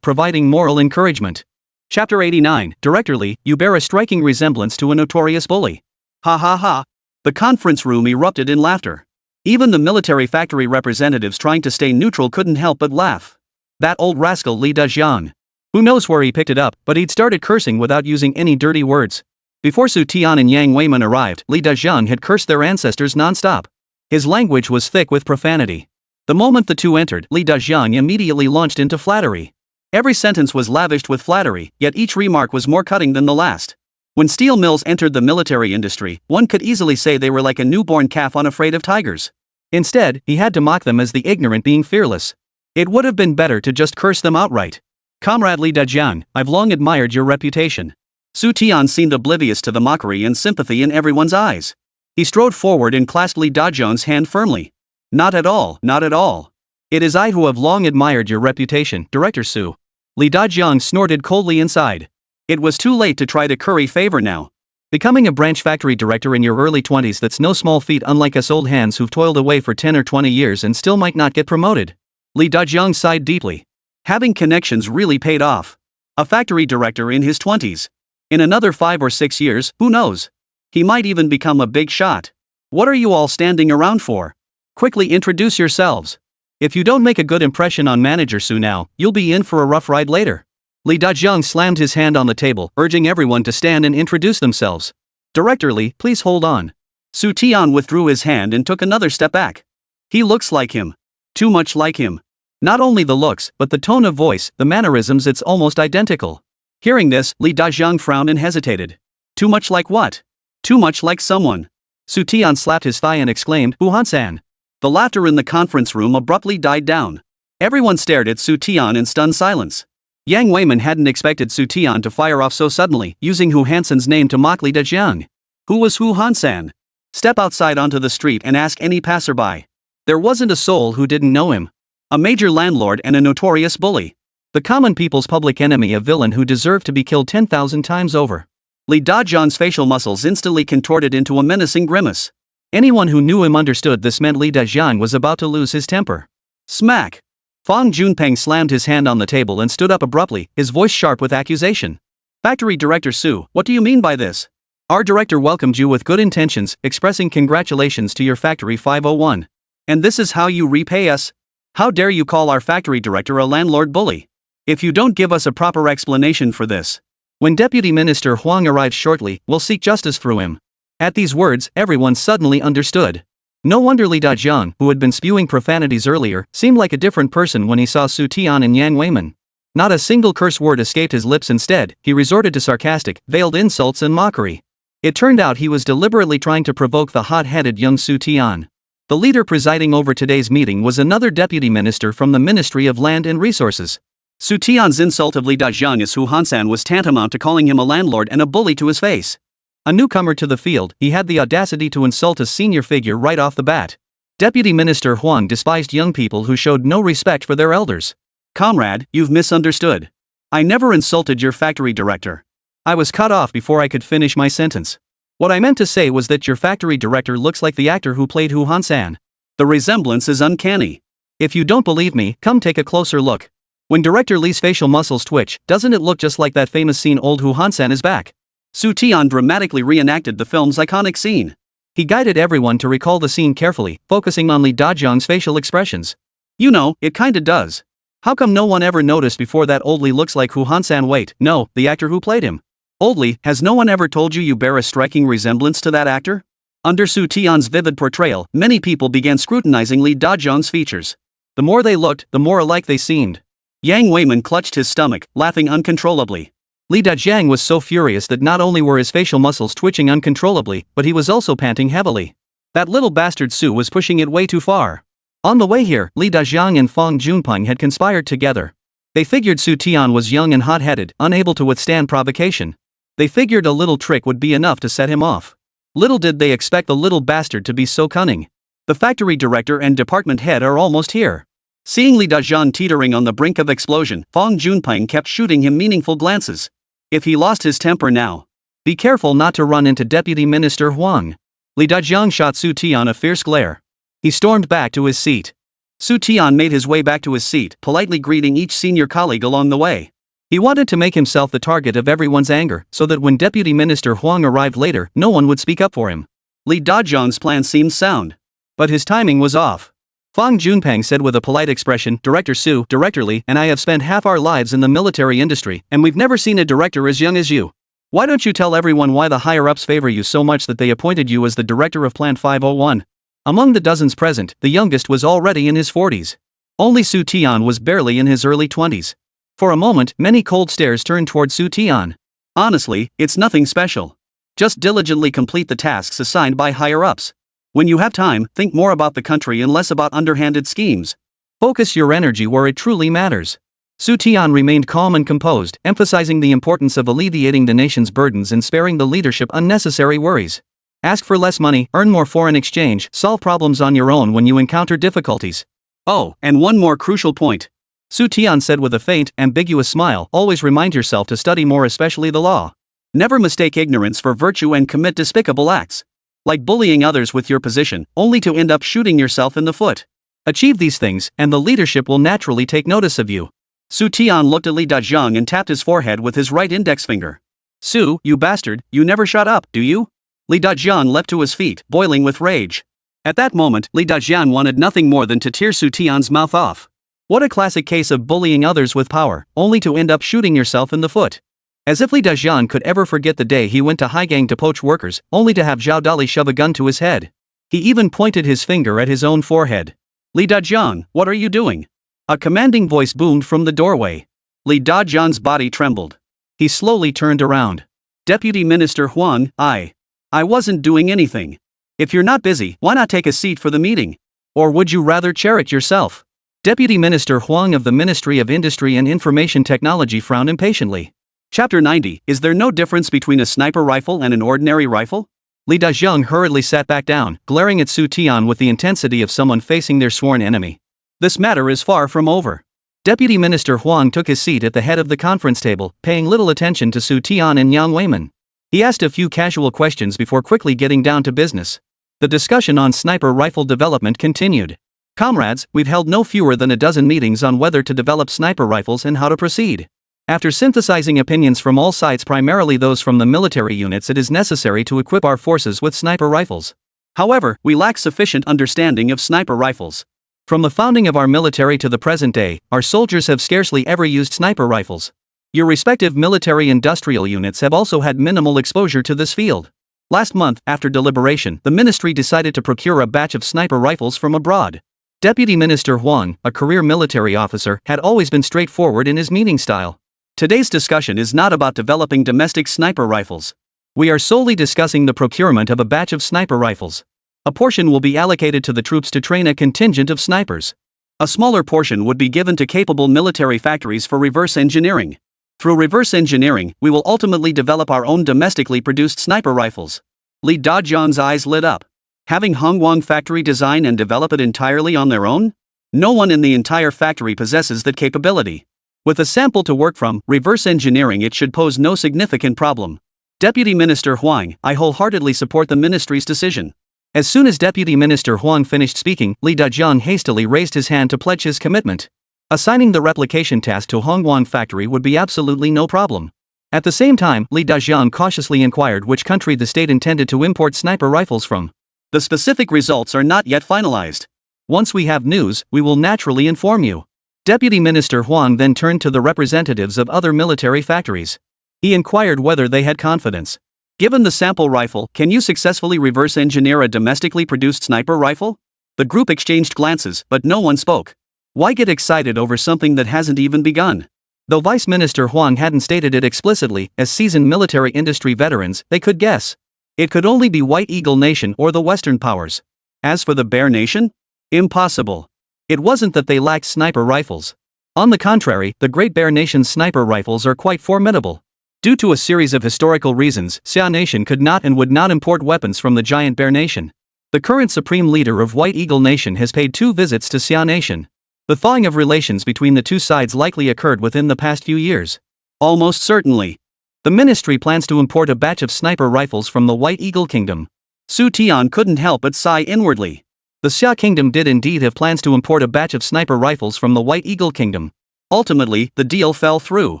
moral encouragement. Chapter 89, Director Li, you bear a striking resemblance to a notorious bully. Ha ha ha. The conference room erupted in laughter. Even the military factory representatives trying to stay neutral couldn't help but laugh. That old rascal Li Dajiang. Who knows where he picked it up, but he'd started cursing without using any dirty words. Before Xu Tian and Yang Weiman arrived, Li Dajiang had cursed their ancestors non-stop. His language was thick with profanity. The moment the two entered, Li Dajiang immediately launched into flattery. Every sentence was lavished with flattery, yet each remark was more cutting than the last. When steel mills entered the military industry, one could easily say they were like a newborn calf unafraid of tigers. Instead, he had to mock them as the ignorant being fearless. It would have been better to just curse them outright. Comrade Li Dajiang, I've long admired your reputation. Xu Tian seemed oblivious to the mockery and sympathy in everyone's eyes. He strode forward and clasped Li Dajiang's hand firmly. Not at all, not at all. It is I who have long admired your reputation, Director Xu. Li Dajiang snorted coldly inside. It was too late to try to curry favor now. Becoming a branch factory director in your early 20s, that's no small feat, unlike us old hands who've toiled away for 10 or 20 years and still might not get promoted. Li Dajiang sighed deeply. Having connections really paid off. A factory director in his 20s. In another 5 or 6 years, who knows? He might even become a big shot. What are you all standing around for? Quickly introduce yourselves. If you don't make a good impression on Manager Su now, you'll be in for a rough ride later. Li Dajiang slammed his hand on the table, urging everyone to stand and introduce themselves. Director Li, please hold on. Xu Tian withdrew his hand and took another step back. He looks like him. Too much like him. Not only the looks, but the tone of voice, the mannerisms, it's almost identical. Hearing this, Li Dajiang frowned and hesitated. Too much like what? Too much like someone. Xu Tian slapped his thigh and exclaimed, Hu Han-san. The laughter in the conference room abruptly died down. Everyone stared at Xu Tian in stunned silence. Yang Weiman hadn't expected Xu Tian to fire off so suddenly, using Hu Hansen's name to mock Li Dajiang. Who was Hu Hansan? Step outside onto the street and ask any passerby. There wasn't a soul who didn't know him. A major landlord and a notorious bully. The common people's public enemy, a villain who deserved to be killed 10,000 times over. Li Dajiang's facial muscles instantly contorted into a menacing grimace. Anyone who knew him understood this meant Li Dajiang was about to lose his temper. Smack! Fang Junpeng slammed his hand on the table and stood up abruptly, his voice sharp with accusation. Factory Director Su, what do you mean by this? Our director welcomed you with good intentions, expressing congratulations to your Factory 501. And this is how you repay us? How dare you call our factory director a landlord bully? If you don't give us a proper explanation for this. When Deputy Minister Huang arrives shortly, we'll seek justice through him. At these words, everyone suddenly understood. No wonder Li Dajiang, who had been spewing profanities earlier, seemed like a different person when he saw Xu Tian and Yang Weiman. Not a single curse word escaped his lips. Instead, he resorted to sarcastic, veiled insults and mockery. It turned out he was deliberately trying to provoke the hot-headed young Xu Tian. The leader presiding over today's meeting was another deputy minister from the Ministry of Land and Resources. Xu Tian's insult of Li Dajiang as Hu Hansan was tantamount to calling him a landlord and a bully to his face. A newcomer to the field, he had the audacity to insult a senior figure right off the bat. Deputy Minister Huang despised young people who showed no respect for their elders. Comrade, you've misunderstood. I never insulted your factory director. I was cut off before I could finish my sentence. What I meant to say was that your factory director looks like the actor who played Hu Han-san. The resemblance is uncanny. If you don't believe me, come take a closer look. When director Lee's facial muscles twitch, doesn't it look just like that famous scene old Hu Han-san is back? Xu Tian dramatically reenacted the film's iconic scene. He guided everyone to recall the scene carefully, focusing on Li Dajiang's facial expressions. You know, it kinda does. How come no one ever noticed before that old Li looks like Hu Han-san? Wait, no, the actor who played him. Old Li, has no one ever told you you bear a striking resemblance to that actor? Under Xu Tian's vivid portrayal, many people began scrutinizing Li Dajiang's features. The more they looked, the more alike they seemed. Yang Weiman clutched his stomach, laughing uncontrollably. Li Dajiang was so furious that not only were his facial muscles twitching uncontrollably, but he was also panting heavily. That little bastard Su was pushing it way too far. On the way here, Li Dajiang and Fang Junpeng had conspired together. They figured Xu Tian was young and hot-headed, unable to withstand provocation. They figured a little trick would be enough to set him off. Little did they expect the little bastard to be so cunning. The factory director and department head are almost here. Seeing Li Dajiang teetering on the brink of explosion, Fang Junpeng kept shooting him meaningful glances. If he lost his temper now. Be careful not to run into Deputy Minister Huang. Li Dajiang shot Xu Tian a fierce glare. He stormed back to his seat. Xu Tian made his way back to his seat, politely greeting each senior colleague along the way. He wanted to make himself the target of everyone's anger, so that when Deputy Minister Huang arrived later, no one would speak up for him. Li Dajiang's plan seemed sound. But his timing was off. Fang Junpeng said with a polite expression, Director Su, Director Li, and I have spent half our lives in the military industry, and we've never seen a director as young as you. Why don't you tell everyone why the higher-ups favor you so much that they appointed you as the director of Plant 501? Among the dozens present, the youngest was already in his 40s. Only Xu Tian was barely in his early 20s. For a moment, many cold stares turned toward Xu Tian. Honestly, it's nothing special. Just diligently complete the tasks assigned by higher-ups. When you have time, think more about the country and less about underhanded schemes. Focus your energy where it truly matters. Xu Tian remained calm and composed, emphasizing the importance of alleviating the nation's burdens and sparing the leadership unnecessary worries. Ask for less money, earn more foreign exchange, solve problems on your own when you encounter difficulties. Oh, and one more crucial point. Xu Tian said with a faint, ambiguous smile, always remind yourself to study more, especially the law. Never mistake ignorance for virtue and commit despicable acts. Like bullying others with your position, only to end up shooting yourself in the foot. Achieve these things, and the leadership will naturally take notice of you. Xu Tian looked at Li Dajiang and tapped his forehead with his right index finger. Su, you bastard, you never shut up, do you? Li Dajiang leapt to his feet, boiling with rage. At that moment, Li Dajiang wanted nothing more than to tear Xu Tian's mouth off. What a classic case of bullying others with power, only to end up shooting yourself in the foot. As if Li Dajiang could ever forget the day he went to Haigang to poach workers, only to have Zhao Dali shove a gun to his head. He even pointed his finger at his own forehead. Li Dajiang, what are you doing? A commanding voice boomed from the doorway. Li Dajiang's body trembled. He slowly turned around. Deputy Minister Huang, I wasn't doing anything. If you're not busy, why not take a seat for the meeting? Or would you rather chair it yourself? Deputy Minister Huang of the Ministry of Industry and Information Technology frowned impatiently. Chapter 90, Is there no difference between a sniper rifle and an ordinary rifle? Li Dajiang hurriedly sat back down, glaring at Xu Tian with the intensity of someone facing their sworn enemy. This matter is far from over. Deputy Minister Huang took his seat at the head of the conference table, paying little attention to Xu Tian and Yang Weiman. He asked a few casual questions before quickly getting down to business. The discussion on sniper rifle development continued. Comrades, we've held no fewer than a dozen meetings on whether to develop sniper rifles and how to proceed. After synthesizing opinions from all sides, primarily those from the military units, it is necessary to equip our forces with sniper rifles. However, we lack sufficient understanding of sniper rifles. From the founding of our military to the present day, our soldiers have scarcely ever used sniper rifles. Your respective military industrial units have also had minimal exposure to this field. Last month, after deliberation, the ministry decided to procure a batch of sniper rifles from abroad. Deputy Minister Huang, a career military officer, had always been straightforward in his meeting style. Today's discussion is not about developing domestic sniper rifles. We are solely discussing the procurement of a batch of sniper rifles. A portion will be allocated to the troops to train a contingent of snipers. A smaller portion would be given to capable military factories for reverse engineering. Through reverse engineering, we will ultimately develop our own domestically produced sniper rifles. Li Dajiang's eyes lit up. Having Hongguang factory design and develop it entirely on their own? No one in the entire factory possesses that capability. With a sample to work from, reverse engineering it should pose no significant problem. Deputy Minister Huang, I wholeheartedly support the ministry's decision. As soon as Deputy Minister Huang finished speaking, Li Dajiang hastily raised his hand to pledge his commitment. Assigning the replication task to Hongguang factory would be absolutely no problem. At the same time, Li Dajiang cautiously inquired which country the state intended to import sniper rifles from. The specific results are not yet finalized. Once we have news, we will naturally inform you. Deputy Minister Huang then turned to the representatives of other military factories. He inquired whether they had confidence. Given the sample rifle, can you successfully reverse engineer a domestically produced sniper rifle? The group exchanged glances, but no one spoke. Why get excited over something that hasn't even begun? Though Vice Minister Huang hadn't stated it explicitly, as seasoned military industry veterans, they could guess. It could only be White Eagle Nation or the Western powers. As for the Bear Nation? Impossible. It wasn't that they lacked sniper rifles. On the contrary, the Great Bear Nation's sniper rifles are quite formidable. Due to a series of historical reasons, Xia Nation could not and would not import weapons from the giant Bear Nation. The current supreme leader of White Eagle Nation has paid 2 visits to Xia Nation. The thawing of relations between the two sides likely occurred within the past few years. Almost certainly. The ministry plans to import a batch of sniper rifles from the White Eagle Kingdom. Xu Tian couldn't help but sigh inwardly. The Xia Kingdom did indeed have plans to import a batch of sniper rifles from the White Eagle Kingdom. Ultimately, the deal fell through.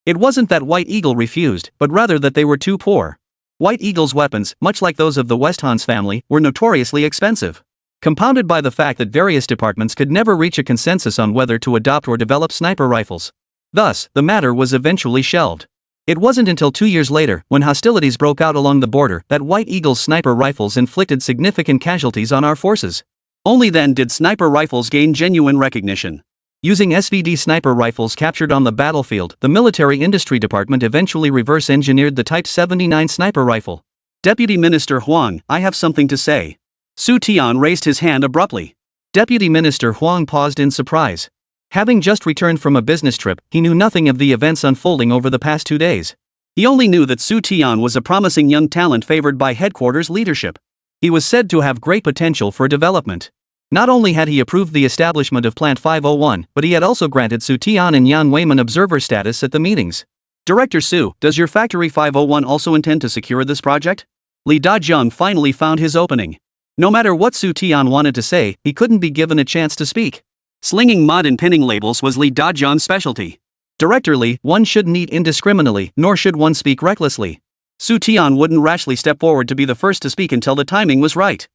It wasn't that White Eagle refused, but rather that they were too poor. White Eagle's weapons, much like those of the Westhans family, were notoriously expensive. Compounded by the fact that various departments could never reach a consensus on whether to adopt or develop sniper rifles. Thus, the matter was eventually shelved. It wasn't until 2 years later, when hostilities broke out along the border, that White Eagle's sniper rifles inflicted significant casualties on our forces. Only then did sniper rifles gain genuine recognition. Using SVD sniper rifles captured on the battlefield, the military industry department eventually reverse-engineered the Type 79 sniper rifle. Deputy Minister Huang, I have something to say. Xu Tian raised his hand abruptly. Deputy Minister Huang paused in surprise. Having just returned from a business trip, he knew nothing of the events unfolding over the past 2 days. He only knew that Xu Tian was a promising young talent favored by headquarters leadership. He was said to have great potential for development. Not only had he approved the establishment of Plant 501, but he had also granted Xu Tian and Yan Weiman observer status at the meetings. Director Su, does your Factory 501 also intend to secure this project? Li Dajiang finally found his opening. No matter what Xu Tian wanted to say, he couldn't be given a chance to speak. Slinging mud and pinning labels was Li Dajiang's specialty. Director Li, one shouldn't eat indiscriminately, nor should one speak recklessly. Xu Tian wouldn't rashly step forward to be the first to speak until the timing was right.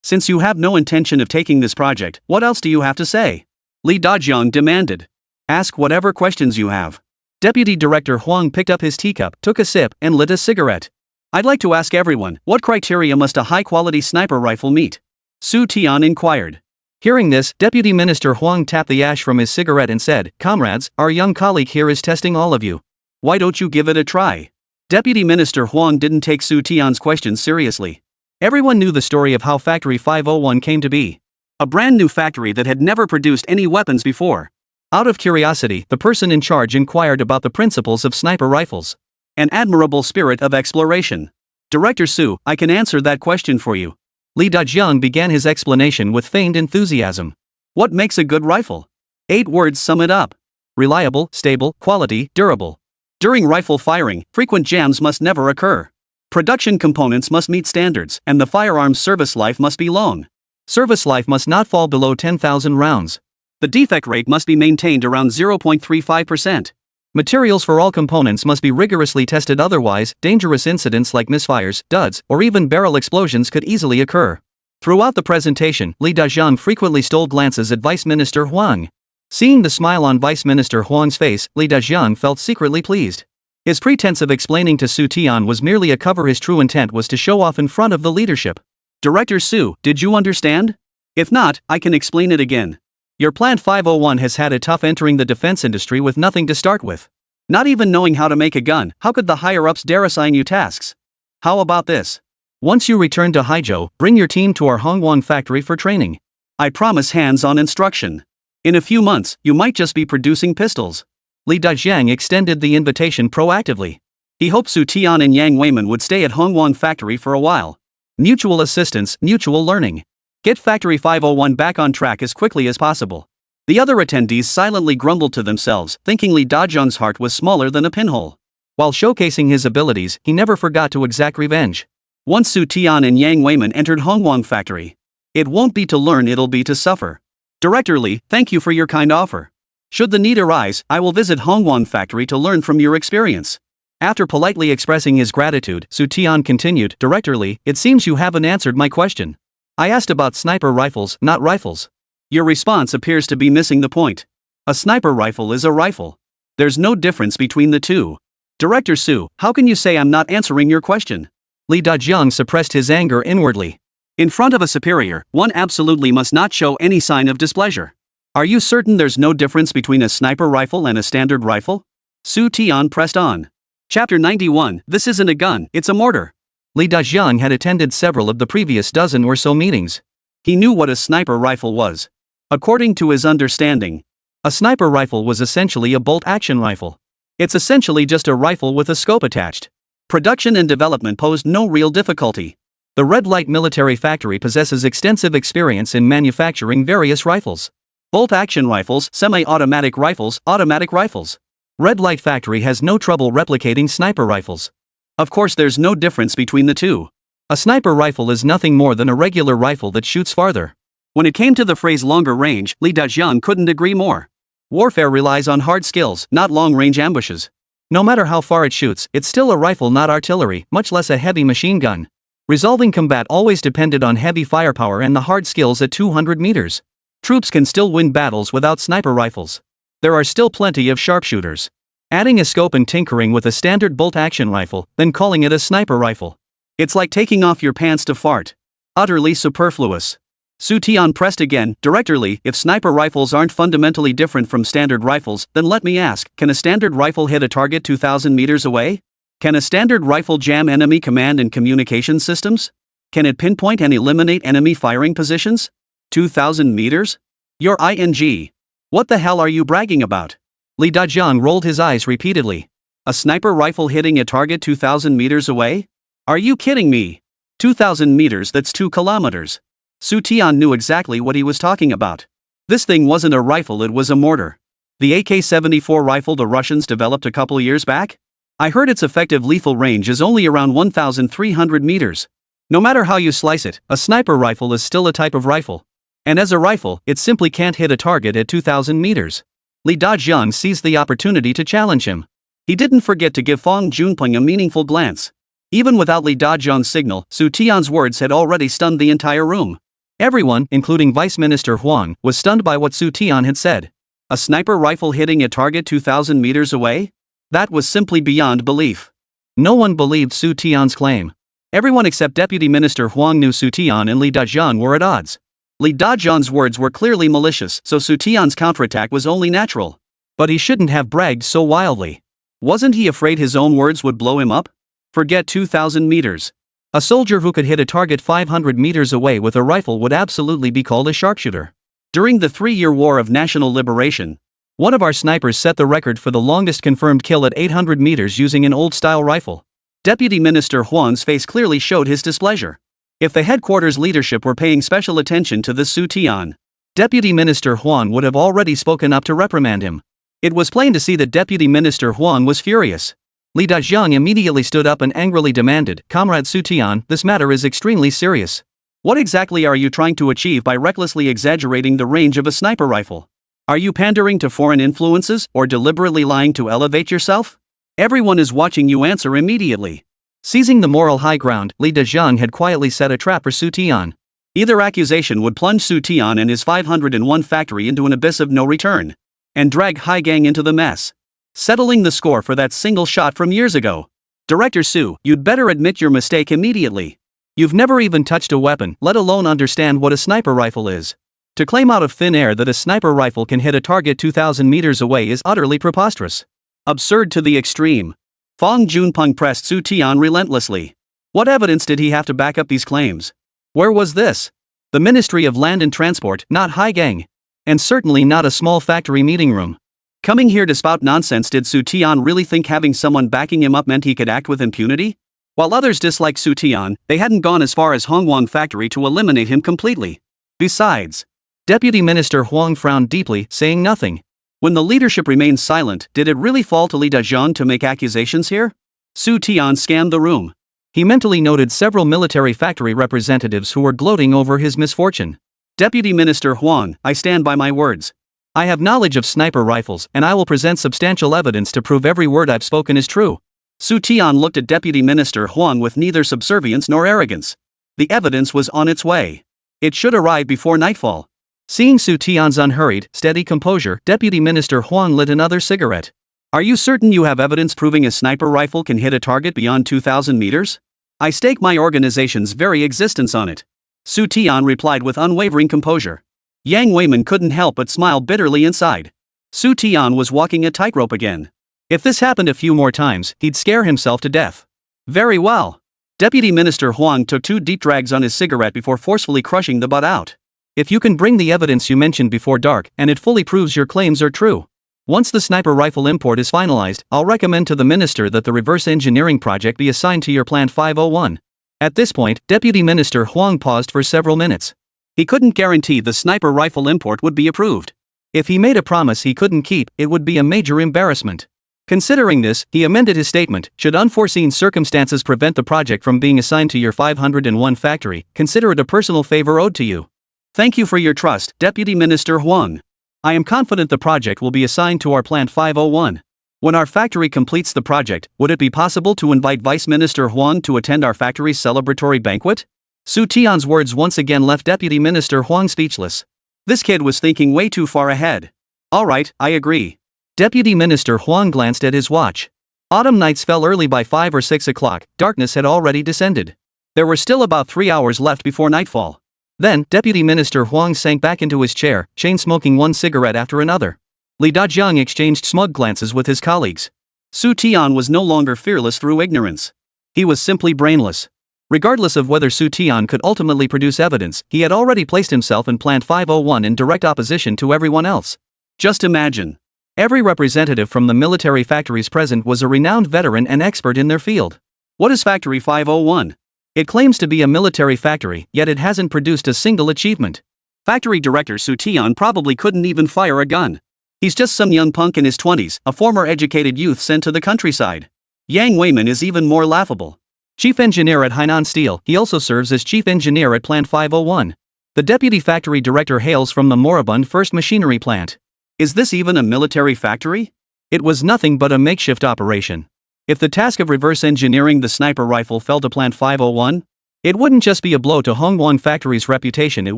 Since you have no intention of taking this project, what else do you have to say? Li Dajiang demanded. Ask whatever questions you have. Deputy Director Huang picked up his teacup, took a sip, and lit a cigarette. I'd like to ask everyone, what criteria must a high-quality sniper rifle meet? Xu Tian inquired. Hearing this, Deputy Minister Huang tapped the ash from his cigarette and said, Comrades, our young colleague here is testing all of you. Why don't you give it a try? Deputy Minister Huang didn't take Xu Tian's questions seriously. Everyone knew the story of how Factory 501 came to be. A brand new factory that had never produced any weapons before. Out of curiosity, the person in charge inquired about the principles of sniper rifles. An admirable spirit of exploration. Director Su, I can answer that question for you. Li Dajiang began his explanation with feigned enthusiasm. What makes a good rifle? 8 words sum it up. Reliable, stable, quality, durable. During rifle firing, frequent jams must never occur. Production components must meet standards, and the firearm's service life must be long. Service life must not fall below 10,000 rounds. The defect rate must be maintained around 0.35%. Materials for all components must be rigorously tested, otherwise, dangerous incidents like misfires, duds, or even barrel explosions could easily occur. Throughout the presentation, Li Dajiang frequently stole glances at Vice Minister Huang. Seeing the smile on Vice Minister Huang's face, Li Dajiang felt secretly pleased. His pretense of explaining to Xu Tian was merely a cover. His true intent was to show off in front of the leadership. Director Su, did you understand? If not, I can explain it again. Your Plant 501 has had it tough entering the defense industry with nothing to start with. Not even knowing how to make a gun, how could the higher-ups dare assign you tasks? How about this? Once you return to Haizhou, bring your team to our Hongguang factory for training. I promise hands-on instruction. In a few months, you might just be producing pistols. Li Dajiang extended the invitation proactively. He hoped Xu Tian and Yang Weiman would stay at Hongguang factory for a while. Mutual assistance, mutual learning. Get Factory 501 back on track as quickly as possible. The other attendees silently grumbled to themselves, thinking Li Dajiang's heart was smaller than a pinhole. While showcasing his abilities, he never forgot to exact revenge. Once Xu Tian and Yang Weiman entered Hongwang factory. It won't be to learn, it'll be to suffer. Director Li, thank you for your kind offer. Should the need arise, I will visit Hongwang factory to learn from your experience. After politely expressing his gratitude, Xu Tian continued, Director Li, it seems you haven't answered my question. I asked about sniper rifles, not rifles. Your response appears to be missing the point. A sniper rifle is a rifle. There's no difference between the two. Director Su, how can you say I'm not answering your question? Li Dajiang suppressed his anger inwardly. In front of a superior, one absolutely must not show any sign of displeasure. Are you certain there's no difference between a sniper rifle and a standard rifle? Xu Tian pressed on. Chapter 91, This isn't a gun, it's a mortar. Li Dajiang had attended several of the previous dozen or so meetings. He knew what a sniper rifle was. According to his understanding, a sniper rifle was essentially a bolt-action rifle. It's essentially just a rifle with a scope attached. Production and development posed no real difficulty. The Red Light Military Factory possesses extensive experience in manufacturing various rifles. Bolt-action rifles, semi-automatic rifles, automatic rifles. Red Light Factory has no trouble replicating sniper rifles. Of course, there's no difference between the two. A sniper rifle is nothing more than a regular rifle that shoots farther. When it came to the phrase longer range, Li Dajiang couldn't agree more. Warfare relies on hard skills, not long-range ambushes. No matter how far it shoots, it's still a rifle, not artillery, much less a heavy machine gun. Resolving combat always depended on heavy firepower and the hard skills at 200 meters. Troops can still win battles without sniper rifles. There are still plenty of sharpshooters. Adding a scope and tinkering with a standard bolt-action rifle, then calling it a sniper rifle. It's like taking off your pants to fart. Utterly superfluous. Xu Tian pressed again, Director Li, if sniper rifles aren't fundamentally different from standard rifles, then let me ask, can a standard rifle hit a target 2,000 meters away? Can a standard rifle jam enemy command and communication systems? Can it pinpoint and eliminate enemy firing positions? 2,000 meters? You're ing. What the hell are you bragging about? Li Dajiang rolled his eyes repeatedly. A sniper rifle hitting a target 2,000 meters away? Are you kidding me? 2,000 meters, that's 2 kilometers. Xu Tian knew exactly what he was talking about. This thing wasn't a rifle, it was a mortar. The AK-74 rifle the Russians developed a couple years back? I heard its effective lethal range is only around 1,300 meters. No matter how you slice it, a sniper rifle is still a type of rifle. And as a rifle, it simply can't hit a target at 2,000 meters. Li Dajiang seized the opportunity to challenge him. He didn't forget to give Fang Junpeng a meaningful glance. Even without Li Dajiang's signal, Xu Tian's words had already stunned the entire room. Everyone, including Vice Minister Huang, was stunned by what Xu Tian had said. A sniper rifle hitting a target 2,000 meters away? That was simply beyond belief. No one believed Xu Tian's claim. Everyone except Deputy Minister Huang knew Xu Tian and Li Dajiang were at odds. Li Dajiang's words were clearly malicious, so Xu Tian's counterattack was only natural. But he shouldn't have bragged so wildly. Wasn't he afraid his own words would blow him up? Forget 2,000 meters. A soldier who could hit a target 500 meters away with a rifle would absolutely be called a sharpshooter. During the 3-year War of National Liberation, one of our snipers set the record for the longest confirmed kill at 800 meters using an old-style rifle. Deputy Minister Huang's face clearly showed his displeasure. If the headquarters leadership were paying special attention to this Xu Tian, Deputy Minister Huang would have already spoken up to reprimand him. It was plain to see that Deputy Minister Huang was furious. Li Dajiang immediately stood up and angrily demanded, Comrade Xu Tian, this matter is extremely serious. What exactly are you trying to achieve by recklessly exaggerating the range of a sniper rifle? Are you pandering to foreign influences or deliberately lying to elevate yourself? Everyone is watching you, answer immediately. Seizing the moral high ground, Li Dajiang had quietly set a trap for Xu Tian. Either accusation would plunge Xu Tian and his 501 factory into an abyss of no return, and drag Haizhou into the mess, settling the score for that single shot from years ago. Director Su, you'd better admit your mistake immediately. You've never even touched a weapon, let alone understand what a sniper rifle is. To claim out of thin air that a sniper rifle can hit a target 2,000 meters away is utterly preposterous. Absurd to the extreme. Fang Junpeng pressed Xu Tian relentlessly. What evidence did he have to back up these claims? Where was this? The Ministry of Land and Transport, not Haizhou. And certainly not a small factory meeting room. Coming here to spout nonsense, did Xu Tian really think having someone backing him up meant he could act with impunity? While others disliked Xu Tian, they hadn't gone as far as Hongwang factory to eliminate him completely. Besides, Deputy Minister Huang frowned deeply, saying nothing. When the leadership remained silent, did it really fall to Beidahuang to make accusations here? Xu Tian scanned the room. He mentally noted several military factory representatives who were gloating over his misfortune. Deputy Minister Huang, I stand by my words. I have knowledge of sniper rifles, and I will present substantial evidence to prove every word I've spoken is true. Xu Tian looked at Deputy Minister Huang with neither subservience nor arrogance. The evidence was on its way. It should arrive before nightfall. Seeing Xu Tian's unhurried, steady composure, Deputy Minister Huang lit another cigarette. Are you certain you have evidence proving a sniper rifle can hit a target beyond 2,000 meters? I stake my organization's very existence on it. Xu Tian replied with unwavering composure. Yang Weiman couldn't help but smile bitterly inside. Xu Tian was walking a tightrope again. If this happened a few more times, he'd scare himself to death. Very well. Deputy Minister Huang took 2 deep drags on his cigarette before forcefully crushing the butt out. If you can bring the evidence you mentioned before dark, and it fully proves your claims are true. Once the sniper rifle import is finalized, I'll recommend to the minister that the reverse engineering project be assigned to your Plan 501. At this point, Deputy Minister Huang paused for several minutes. He couldn't guarantee the sniper rifle import would be approved. If he made a promise he couldn't keep, it would be a major embarrassment. Considering this, he amended his statement. Should unforeseen circumstances prevent the project from being assigned to your 501 factory, consider it a personal favor owed to you. Thank you for your trust, Deputy Minister Huang. I am confident the project will be assigned to our Plant 501. When our factory completes the project, would it be possible to invite Vice Minister Huang to attend our factory's celebratory banquet? Xu Tian's words once again left Deputy Minister Huang speechless. This kid was thinking way too far ahead. All right, I agree. Deputy Minister Huang glanced at his watch. Autumn nights fell early by 5 or 6 o'clock, darkness had already descended. There were still about 3 hours left before nightfall. Then, Deputy Minister Huang sank back into his chair, chain-smoking one cigarette after another. Beidahuang exchanged smug glances with his colleagues. Xu Tian was no longer fearless through ignorance. He was simply brainless. Regardless of whether Xu Tian could ultimately produce evidence, he had already placed himself in Plant 501 in direct opposition to everyone else. Just imagine. Every representative from the military factories present was a renowned veteran and expert in their field. What is Factory 501? It claims to be a military factory, yet it hasn't produced a single achievement. Factory director Xu Tian probably couldn't even fire a gun. He's just some young punk in his 20s, a former educated youth sent to the countryside. Yang Weiman is even more laughable. Chief engineer at Hainan Steel, he also serves as chief engineer at Plant 501. The deputy factory director hails from the moribund First Machinery Plant. Is this even a military factory? It was nothing but a makeshift operation. If the task of reverse engineering the sniper rifle fell to Plant 501, it wouldn't just be a blow to Hongguan Factory's reputation, it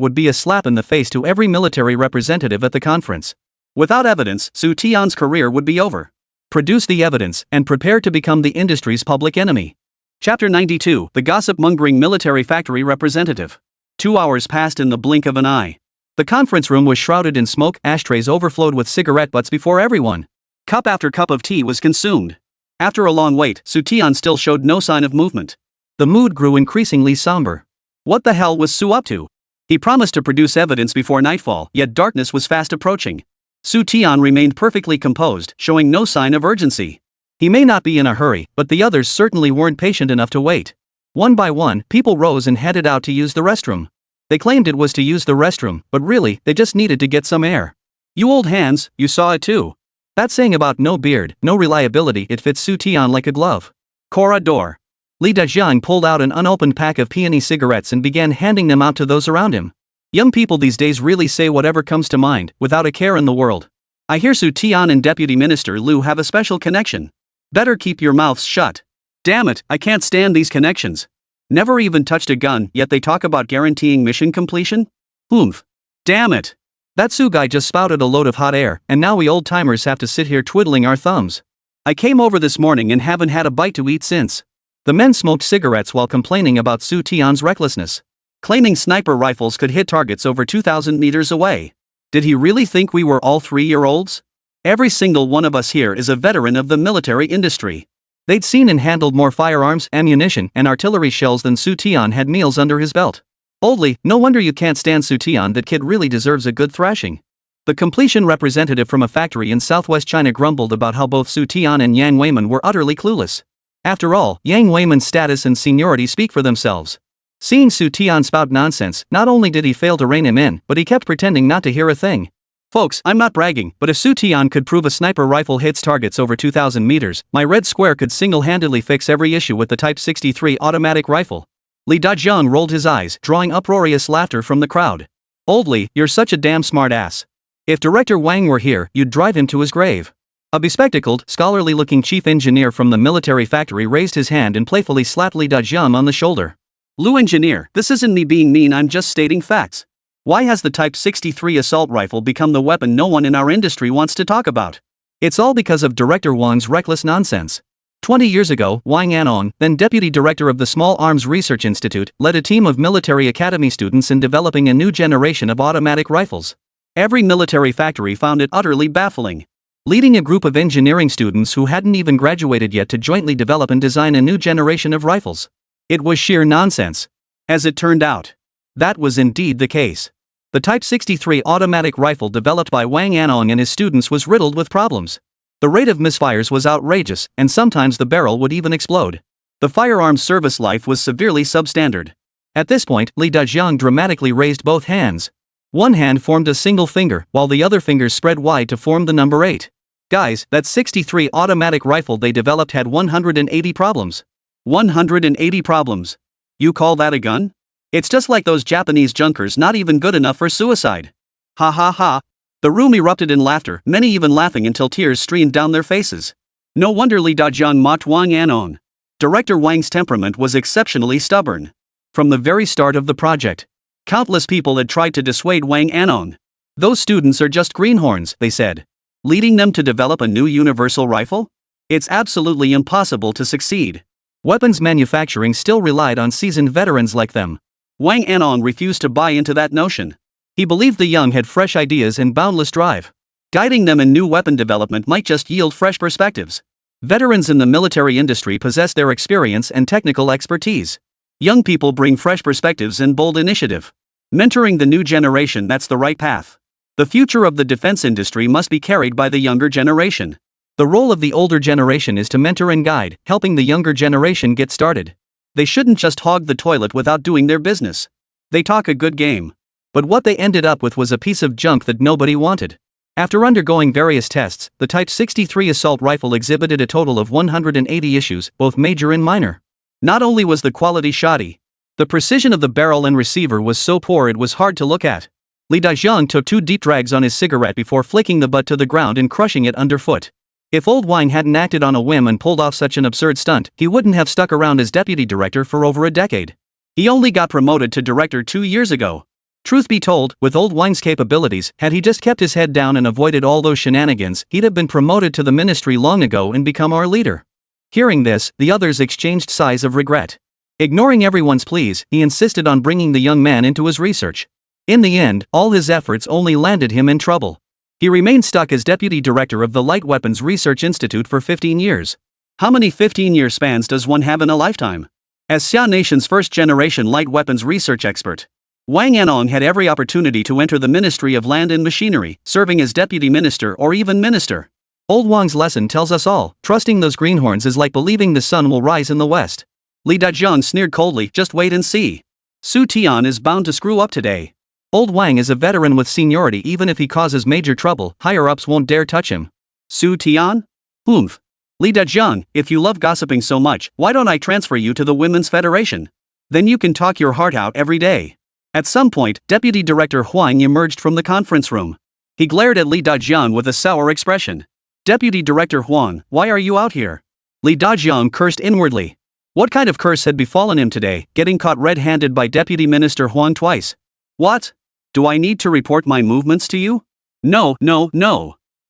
would be a slap in the face to every military representative at the conference. Without evidence, Xu Tian's career would be over. Produce the evidence, and prepare to become the industry's public enemy. Chapter 92, The Gossip-Mongering Military Factory Representative. 2 hours passed in the blink of an eye. The conference room was shrouded in smoke, ashtrays overflowed with cigarette butts before everyone. Cup after cup of tea was consumed. After a long wait, Xu Tian still showed no sign of movement. The mood grew increasingly somber. What the hell was Xu up to? He promised to produce evidence before nightfall, yet darkness was fast approaching. Xu Tian remained perfectly composed, showing no sign of urgency. He may not be in a hurry, but the others certainly weren't patient enough to wait. One by one, people rose and headed out to use the restroom. They claimed it was to use the restroom, but really, they just needed to get some air. You old hands, you saw it too. That saying about no beard, no reliability, it fits Xu Tian like a glove. Corridor. Beidahuang pulled out an unopened pack of peony cigarettes and began handing them out to those around him. Young people these days really say whatever comes to mind, without a care in the world. I hear Xu Tian and Deputy Minister Liu have a special connection. Better keep your mouths shut. Damn it, I can't stand these connections. Never even touched a gun, yet they talk about guaranteeing mission completion? Oomph. Damn it. That Xu guy just spouted a load of hot air, and now we old-timers have to sit here twiddling our thumbs. I came over this morning and haven't had a bite to eat since. The men smoked cigarettes while complaining about Xu Tian's recklessness. Claiming sniper rifles could hit targets over 2,000 meters away. Did he really think we were all 3-year-olds? Every single one of us here is a veteran of the military industry. They'd seen and handled more firearms, ammunition, and artillery shells than Xu Tian had meals under his belt. Oldly, no wonder you can't stand Xu Tian. That kid really deserves a good thrashing. The completion representative from a factory in southwest China grumbled about how both Xu Tian and Yang Weiman were utterly clueless. After all, Yang Weiman's status and seniority speak for themselves. Seeing Xu Tian spout nonsense, not only did he fail to rein him in, but he kept pretending not to hear a thing. Folks, I'm not bragging, but if Xu Tian could prove a sniper rifle hits targets over 2,000 meters, my red square could single-handedly fix every issue with the Type 63 automatic rifle. Li Dajiang rolled his eyes, drawing uproarious laughter from the crowd. Old Li, you're such a damn smart ass. If Director Wang were here, you'd drive him to his grave. A bespectacled, scholarly-looking chief engineer from the military factory raised his hand and playfully slapped Li Dajiang on the shoulder. Lu engineer, this isn't me being mean, I'm just stating facts. Why has the Type 63 assault rifle become the weapon no one in our industry wants to talk about? It's all because of Director Wang's reckless nonsense. 20 years ago, Wang Anong, then deputy director of the Small Arms Research Institute, led a team of military academy students in developing a new generation of automatic rifles. Every military factory found it utterly baffling. Leading a group of engineering students who hadn't even graduated yet to jointly develop and design a new generation of rifles. It was sheer nonsense. As it turned out, that was indeed the case. The Type 63 automatic rifle developed by Wang Anong and his students was riddled with problems. The rate of misfires was outrageous, and sometimes the barrel would even explode. The firearm's service life was severely substandard. At this point, Li Dajiang dramatically raised both hands. One hand formed a single finger, while the other fingers spread wide to form the number 8. Guys, that 63 automatic rifle they developed had 180 problems. 180 problems. You call that a gun? It's just like those Japanese junkers, not even good enough for suicide. Ha ha ha. The room erupted in laughter, many even laughing until tears streamed down their faces. No wonder Li Dajiang mocked Wang Anong. Director Wang's temperament was exceptionally stubborn. From the very start of the project, countless people had tried to dissuade Wang Anong. Those students are just greenhorns, they said. Leading them to develop a new universal rifle? It's absolutely impossible to succeed. Weapons manufacturing still relied on seasoned veterans like them. Wang Anong refused to buy into that notion. He believed the young had fresh ideas and boundless drive. Guiding them in new weapon development might just yield fresh perspectives. Veterans in the military industry possess their experience and technical expertise. Young people bring fresh perspectives and bold initiative. Mentoring the new generation, that's the right path. The future of the defense industry must be carried by the younger generation. The role of the older generation is to mentor and guide, helping the younger generation get started. They shouldn't just hog the toilet without doing their business. They talk a good game. But what they ended up with was a piece of junk that nobody wanted. After undergoing various tests, the Type 63 assault rifle exhibited a total of 180 issues, both major and minor. Not only was the quality shoddy, the precision of the barrel and receiver was so poor it was hard to look at. Li Dajiang took 2 deep drags on his cigarette before flicking the butt to the ground and crushing it underfoot. If old Wang hadn't acted on a whim and pulled off such an absurd stunt, he wouldn't have stuck around as deputy director for over a decade. He only got promoted to director 2 years ago. Truth be told, with old Wang's capabilities, had he just kept his head down and avoided all those shenanigans, he'd have been promoted to the ministry long ago and become our leader. Hearing this, the others exchanged sighs of regret. Ignoring everyone's pleas, he insisted on bringing the young man into his research. In the end, all his efforts only landed him in trouble. He remained stuck as deputy director of the Light Weapons Research Institute for 15 years. How many 15-year spans does one have in a lifetime? As Xia Nation's first-generation light weapons research expert, Wang Anong had every opportunity to enter the Ministry of Land and Machinery, serving as deputy minister or even minister. Old Wang's lesson tells us all, trusting those greenhorns is like believing the sun will rise in the west. Li Dajiang sneered coldly, just wait and see. Xu Tian is bound to screw up today. Old Wang is a veteran with seniority. Even if he causes major trouble, higher-ups won't dare touch him. Xu Tian? Oomph. Li Dajiang, if you love gossiping so much, why don't I transfer you to the Women's Federation? Then you can talk your heart out every day. At some point, Deputy Director Huang emerged from the conference room. He glared at Li Dajiang with a sour expression. Deputy Director Huang, why are you out here? Li Dajiang cursed inwardly. What kind of curse had befallen him today, getting caught red-handed by Deputy Minister Huang twice? What? Do I need to report my movements to you? No.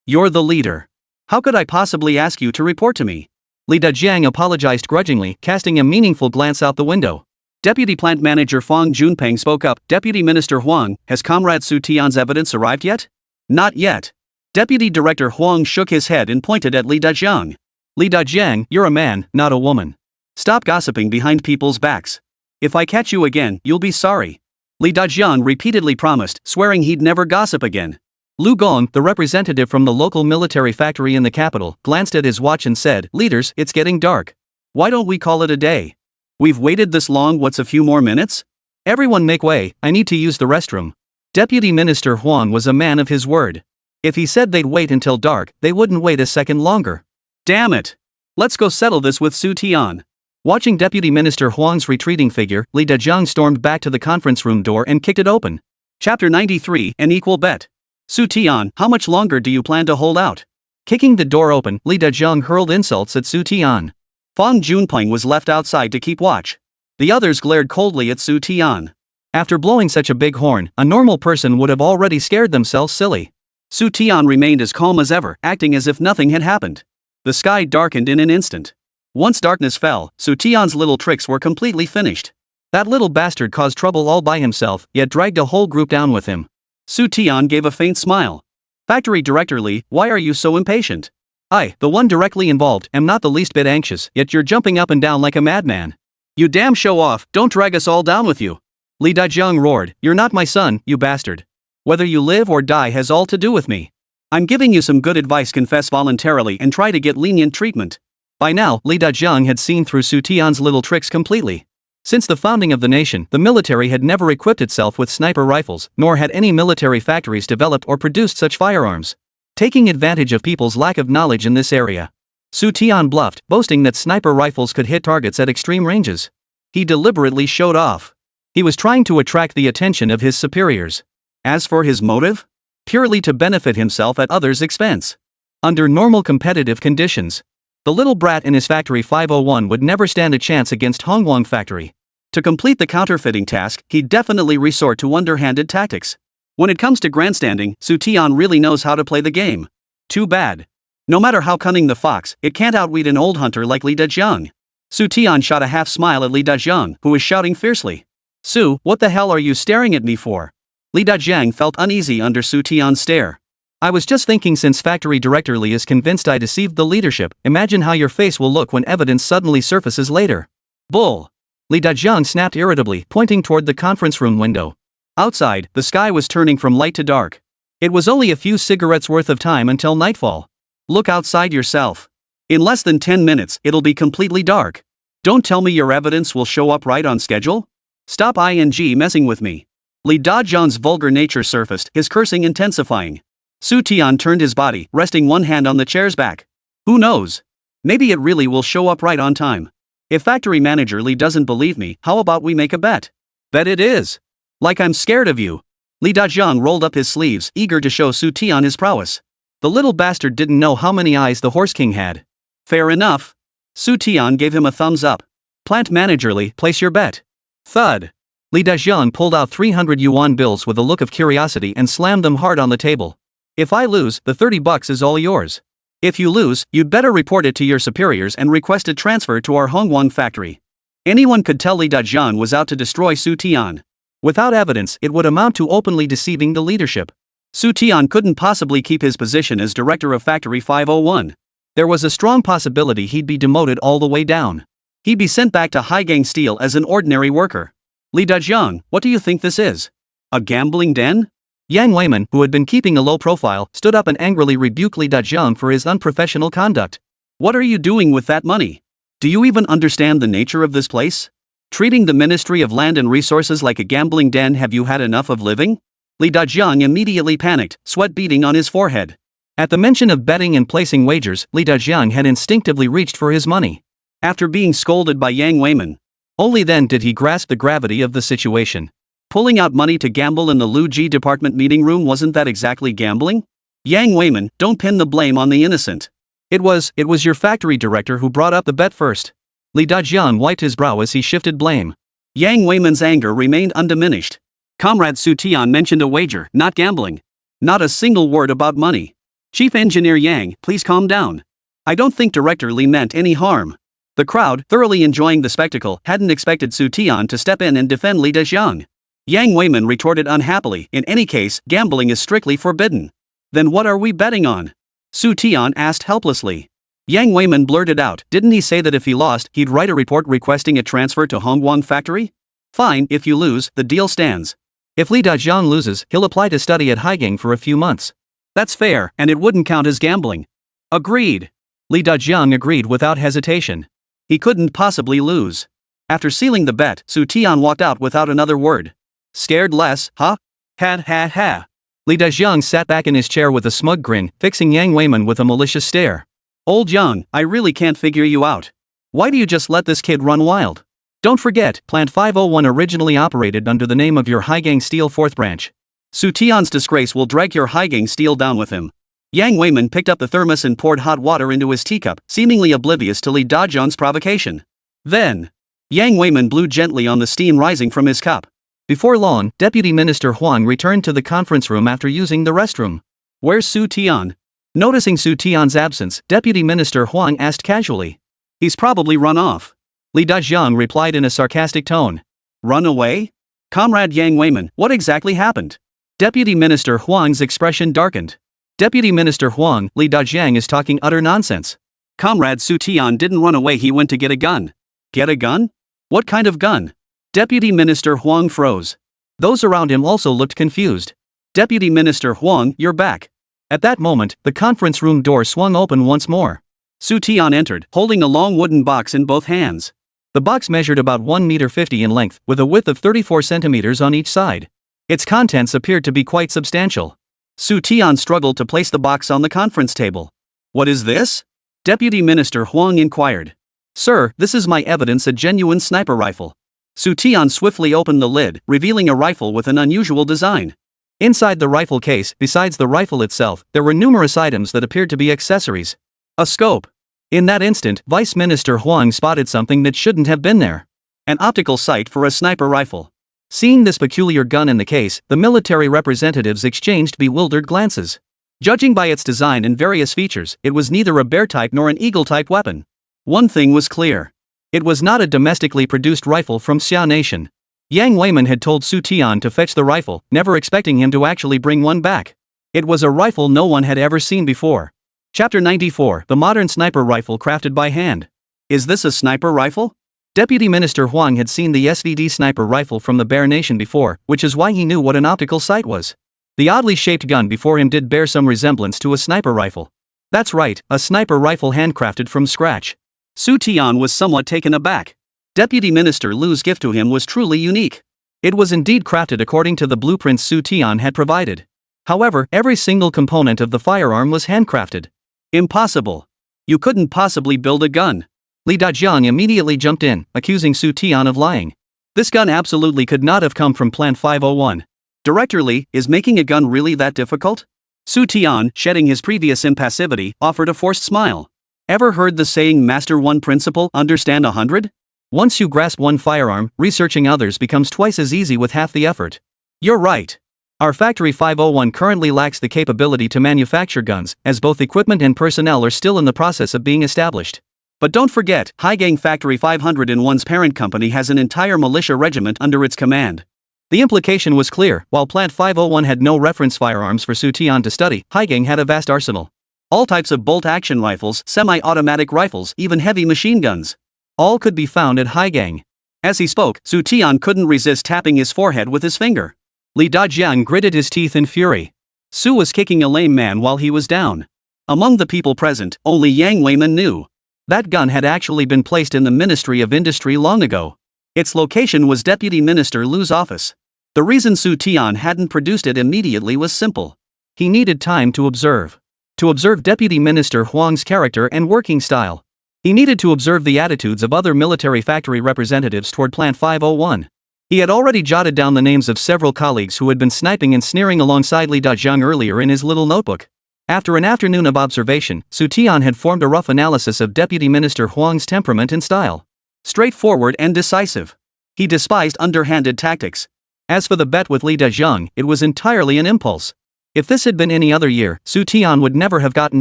You're the leader. How could I possibly ask you to report to me? Li Dajiang apologized grudgingly, casting a meaningful glance out the window. Deputy Plant Manager Fang Junpeng spoke up. Deputy Minister Huang, has Comrade Xu Tian's evidence arrived yet? Not yet. Deputy Director Huang shook his head and pointed at Li Dajiang. Li Dajiang, you're a man, not a woman. Stop gossiping behind people's backs. If I catch you again, you'll be sorry. Li Dajiang repeatedly promised, swearing he'd never gossip again. Lu Gong, the representative from the local military factory in the capital, glanced at his watch and said, "Leaders, it's getting dark. Why don't we call it a day? We've waited this long, what's a few more minutes? Everyone make way, I need to use the restroom." Deputy Minister Huang was a man of his word. If he said they'd wait until dark, they wouldn't wait a second longer. Damn it! Let's go settle this with Xu Tian. Watching Deputy Minister Huang's retreating figure, Li Dajiang stormed back to the conference room door and kicked it open. Chapter 93, An Equal Bet. Xu Tian, how much longer do you plan to hold out? Kicking the door open, Li Dajiang hurled insults at Xu Tian. Fang Junpeng was left outside to keep watch. The others glared coldly at Xu Tian. After blowing such a big horn, a normal person would have already scared themselves silly. Xu Tian remained as calm as ever, acting as if nothing had happened. The sky darkened in an instant. Once darkness fell, Xu Tian's little tricks were completely finished. That little bastard caused trouble all by himself, yet dragged a whole group down with him. Xu Tian gave a faint smile. Factory Director Li, why are you so impatient? I, the one directly involved, am not the least bit anxious, yet you're jumping up and down like a madman. You damn show off, don't drag us all down with you. Li Dajiang roared, you're not my son, you bastard. Whether you live or die has all to do with me. I'm giving you some good advice, confess voluntarily and try to get lenient treatment. By now, Li Dajiang had seen through Xu Tian's little tricks completely. Since the founding of the nation, the military had never equipped itself with sniper rifles, nor had any military factories developed or produced such firearms. Taking advantage of people's lack of knowledge in this area, Xu Tian bluffed, boasting that sniper rifles could hit targets at extreme ranges. He deliberately showed off. He was trying to attract the attention of his superiors. As for his motive? Purely to benefit himself at others' expense. Under normal competitive conditions, the little brat in his Factory 501 would never stand a chance against Hongwang Factory. To complete the counterfeiting task, he'd definitely resort to underhanded tactics. When it comes to grandstanding, Xu Tian really knows how to play the game. Too bad. No matter how cunning the fox, it can't outwit an old hunter like Li Dajiang. Xu Tian shot a half smile at Li Dajiang, who was shouting fiercely. Su, what the hell are you staring at me for? Li Dajiang felt uneasy under Xu Tian's stare. I was just thinking, since Factory Director Li is convinced I deceived the leadership, imagine how your face will look when evidence suddenly surfaces later. Bull! Li Dajiang snapped irritably, pointing toward the conference room window. Outside, the sky was turning from light to dark. It was only a few cigarettes worth of time until nightfall. Look outside yourself. In less than 10 minutes, it'll be completely dark. Don't tell me your evidence will show up right on schedule? Stop messing with me. Li Dajiang's vulgar nature surfaced, his cursing intensifying. Xu Tian turned his body, resting one hand on the chair's back. Who knows? Maybe it really will show up right on time. If Factory Manager Li doesn't believe me, how about we make a bet? Bet it is. Like I'm scared of you. Li Dajiang rolled up his sleeves, eager to show Xu Tian his prowess. The little bastard didn't know how many eyes the Horse King had. Fair enough. Xu Tian gave him a thumbs up. Plant Manager Li, place your bet. Thud. Li Dajiang pulled out 300 yuan bills with a look of curiosity and slammed them hard on the table. If I lose, the $30 is all yours. If you lose, you'd better report it to your superiors and request a transfer to our Hongwang factory. Anyone could tell Li Dajiang was out to destroy Xu Tian. Without evidence, it would amount to openly deceiving the leadership. Xu Tian couldn't possibly keep his position as director of Factory 501. There was a strong possibility he'd be demoted all the way down. He'd be sent back to Haizhou Steel as an ordinary worker. Li Dajiang, what do you think this is? A gambling den? Yang Weiman, who had been keeping a low profile, stood up and angrily rebuked Li Dajiang for his unprofessional conduct. What are you doing with that money? Do you even understand the nature of this place? Treating the Ministry of Land and Resources like a gambling den, have you had enough of living? Li Dajiang immediately panicked, sweat beading on his forehead. At the mention of betting and placing wagers, Li Dajiang had instinctively reached for his money. After being scolded by Yang Weiman, only then did he grasp the gravity of the situation. Pulling out money to gamble in the Lu Ji department meeting room, wasn't that exactly gambling? Yang Weiman, don't pin the blame on the innocent. It was your factory director who brought up the bet first. Li Dajiang wiped his brow as he shifted blame. Yang Weiman's anger remained undiminished. Comrade Xu Tian mentioned a wager, not gambling. Not a single word about money. Chief Engineer Yang, please calm down. I don't think Director Li meant any harm. The crowd, thoroughly enjoying the spectacle, hadn't expected Xu Tian to step in and defend Li Dajiang. Yang Weiman retorted unhappily, in any case, gambling is strictly forbidden. Then what are we betting on? Xu Tian asked helplessly. Yang Weiman blurted out, didn't he say that if he lost, he'd write a report requesting a transfer to Hongwang factory? Fine, if you lose, the deal stands. If Li Dajiang loses, he'll apply to study at Haizhou for a few months. That's fair, and it wouldn't count as gambling. Agreed. Li Dajiang agreed without hesitation. He couldn't possibly lose. After sealing the bet, Xu Tian walked out without another word. Scared less, huh? Ha ha ha. Li Dajiang sat back in his chair with a smug grin, fixing Yang Weiman with a malicious stare. Old Yang, I really can't figure you out. Why do you just let this kid run wild? Don't forget, Plant 501 originally operated under the name of your Haizhou Steel 4th branch. Xu Tian's disgrace will drag your Haizhou Steel down with him. Yang Weiman picked up the thermos and poured hot water into his teacup, seemingly oblivious to Li Dajiang's provocation. Then, Yang Weiman blew gently on the steam rising from his cup. Before long, Deputy Minister Huang returned to the conference room after using the restroom. Where's Xu Tian? Noticing Xu Tian's absence, Deputy Minister Huang asked casually. He's probably run off. Li Dajiang replied in a sarcastic tone. Run away? Comrade Yang Weiman, what exactly happened? Deputy Minister Huang's expression darkened. Deputy Minister Huang, Li Dajiang is talking utter nonsense. Comrade Xu Tian didn't run away, he went to get a gun. Get a gun? What kind of gun? Deputy Minister Huang froze. Those around him also looked confused. Deputy Minister Huang, you're back. At that moment, the conference room door swung open once more. Xu Tian entered, holding a long wooden box in both hands. The box measured about 1.50 meters in length, with a width of 34 centimeters on each side. Its contents appeared to be quite substantial. Xu Tian struggled to place the box on the conference table. What is this? Deputy Minister Huang inquired. Sir, this is my evidence, a genuine sniper rifle. Xu Tian swiftly opened the lid, revealing a rifle with an unusual design. Inside the rifle case, besides the rifle itself, there were numerous items that appeared to be accessories. A scope. In that instant, Vice Minister Huang spotted something that shouldn't have been there. An optical sight for a sniper rifle. Seeing this peculiar gun in the case, the military representatives exchanged bewildered glances. Judging by its design and various features, it was neither a bear-type nor an eagle-type weapon. One thing was clear. It was not a domestically produced rifle from Xia Nation. Yang Weiman had told Xu Tian to fetch the rifle, never expecting him to actually bring one back. It was a rifle no one had ever seen before. Chapter 94, The Modern Sniper Rifle Crafted by Hand. Is this a sniper rifle? Deputy Minister Huang had seen the SVD sniper rifle from the Bear Nation before, which is why he knew what an optical sight was. The oddly shaped gun before him did bear some resemblance to a sniper rifle. That's right, a sniper rifle handcrafted from scratch. Xu Tian was somewhat taken aback. Deputy Minister Lu's gift to him was truly unique. It was indeed crafted according to the blueprints Xu Tian had provided. However, every single component of the firearm was handcrafted. Impossible. You couldn't possibly build a gun. Li Dajiang immediately jumped in, accusing Xu Tian of lying. This gun absolutely could not have come from Plant 501. Director Li, is making a gun really that difficult? Xu Tian, shedding his previous impassivity, offered a forced smile. Ever heard the saying master one principle, understand 100? Once you grasp one firearm, researching others becomes twice as easy with half the effort. You're right. Our Factory 501 currently lacks the capability to manufacture guns, as both equipment and personnel are still in the process of being established. But don't forget, Haizhou Factory 501's parent company has an entire militia regiment under its command. The implication was clear. While Plant 501 had no reference firearms for Xu Tian to study, Haizhou had a vast arsenal. All types of bolt-action rifles, semi-automatic rifles, even heavy machine guns. All could be found at Haizhou. As he spoke, Xu Tian couldn't resist tapping his forehead with his finger. Li Dajiang gritted his teeth in fury. Xu was kicking a lame man while he was down. Among the people present, only Yang Weiman knew. That gun had actually been placed in the Ministry of Industry long ago. Its location was Deputy Minister Lu's office. The reason Xu Tian hadn't produced it immediately was simple. He needed time to observe. To observe Deputy Minister Huang's character and working style. He needed to observe the attitudes of other military factory representatives toward Plant 501. He had already jotted down the names of several colleagues who had been sniping and sneering alongside Li Dajiang earlier in his little notebook. After an afternoon of observation, Xu Tian had formed a rough analysis of Deputy Minister Huang's temperament and style. Straightforward and decisive. He despised underhanded tactics. As for the bet with Li Dajiang, it was entirely an impulse. If this had been any other year, Xu Tian would never have gotten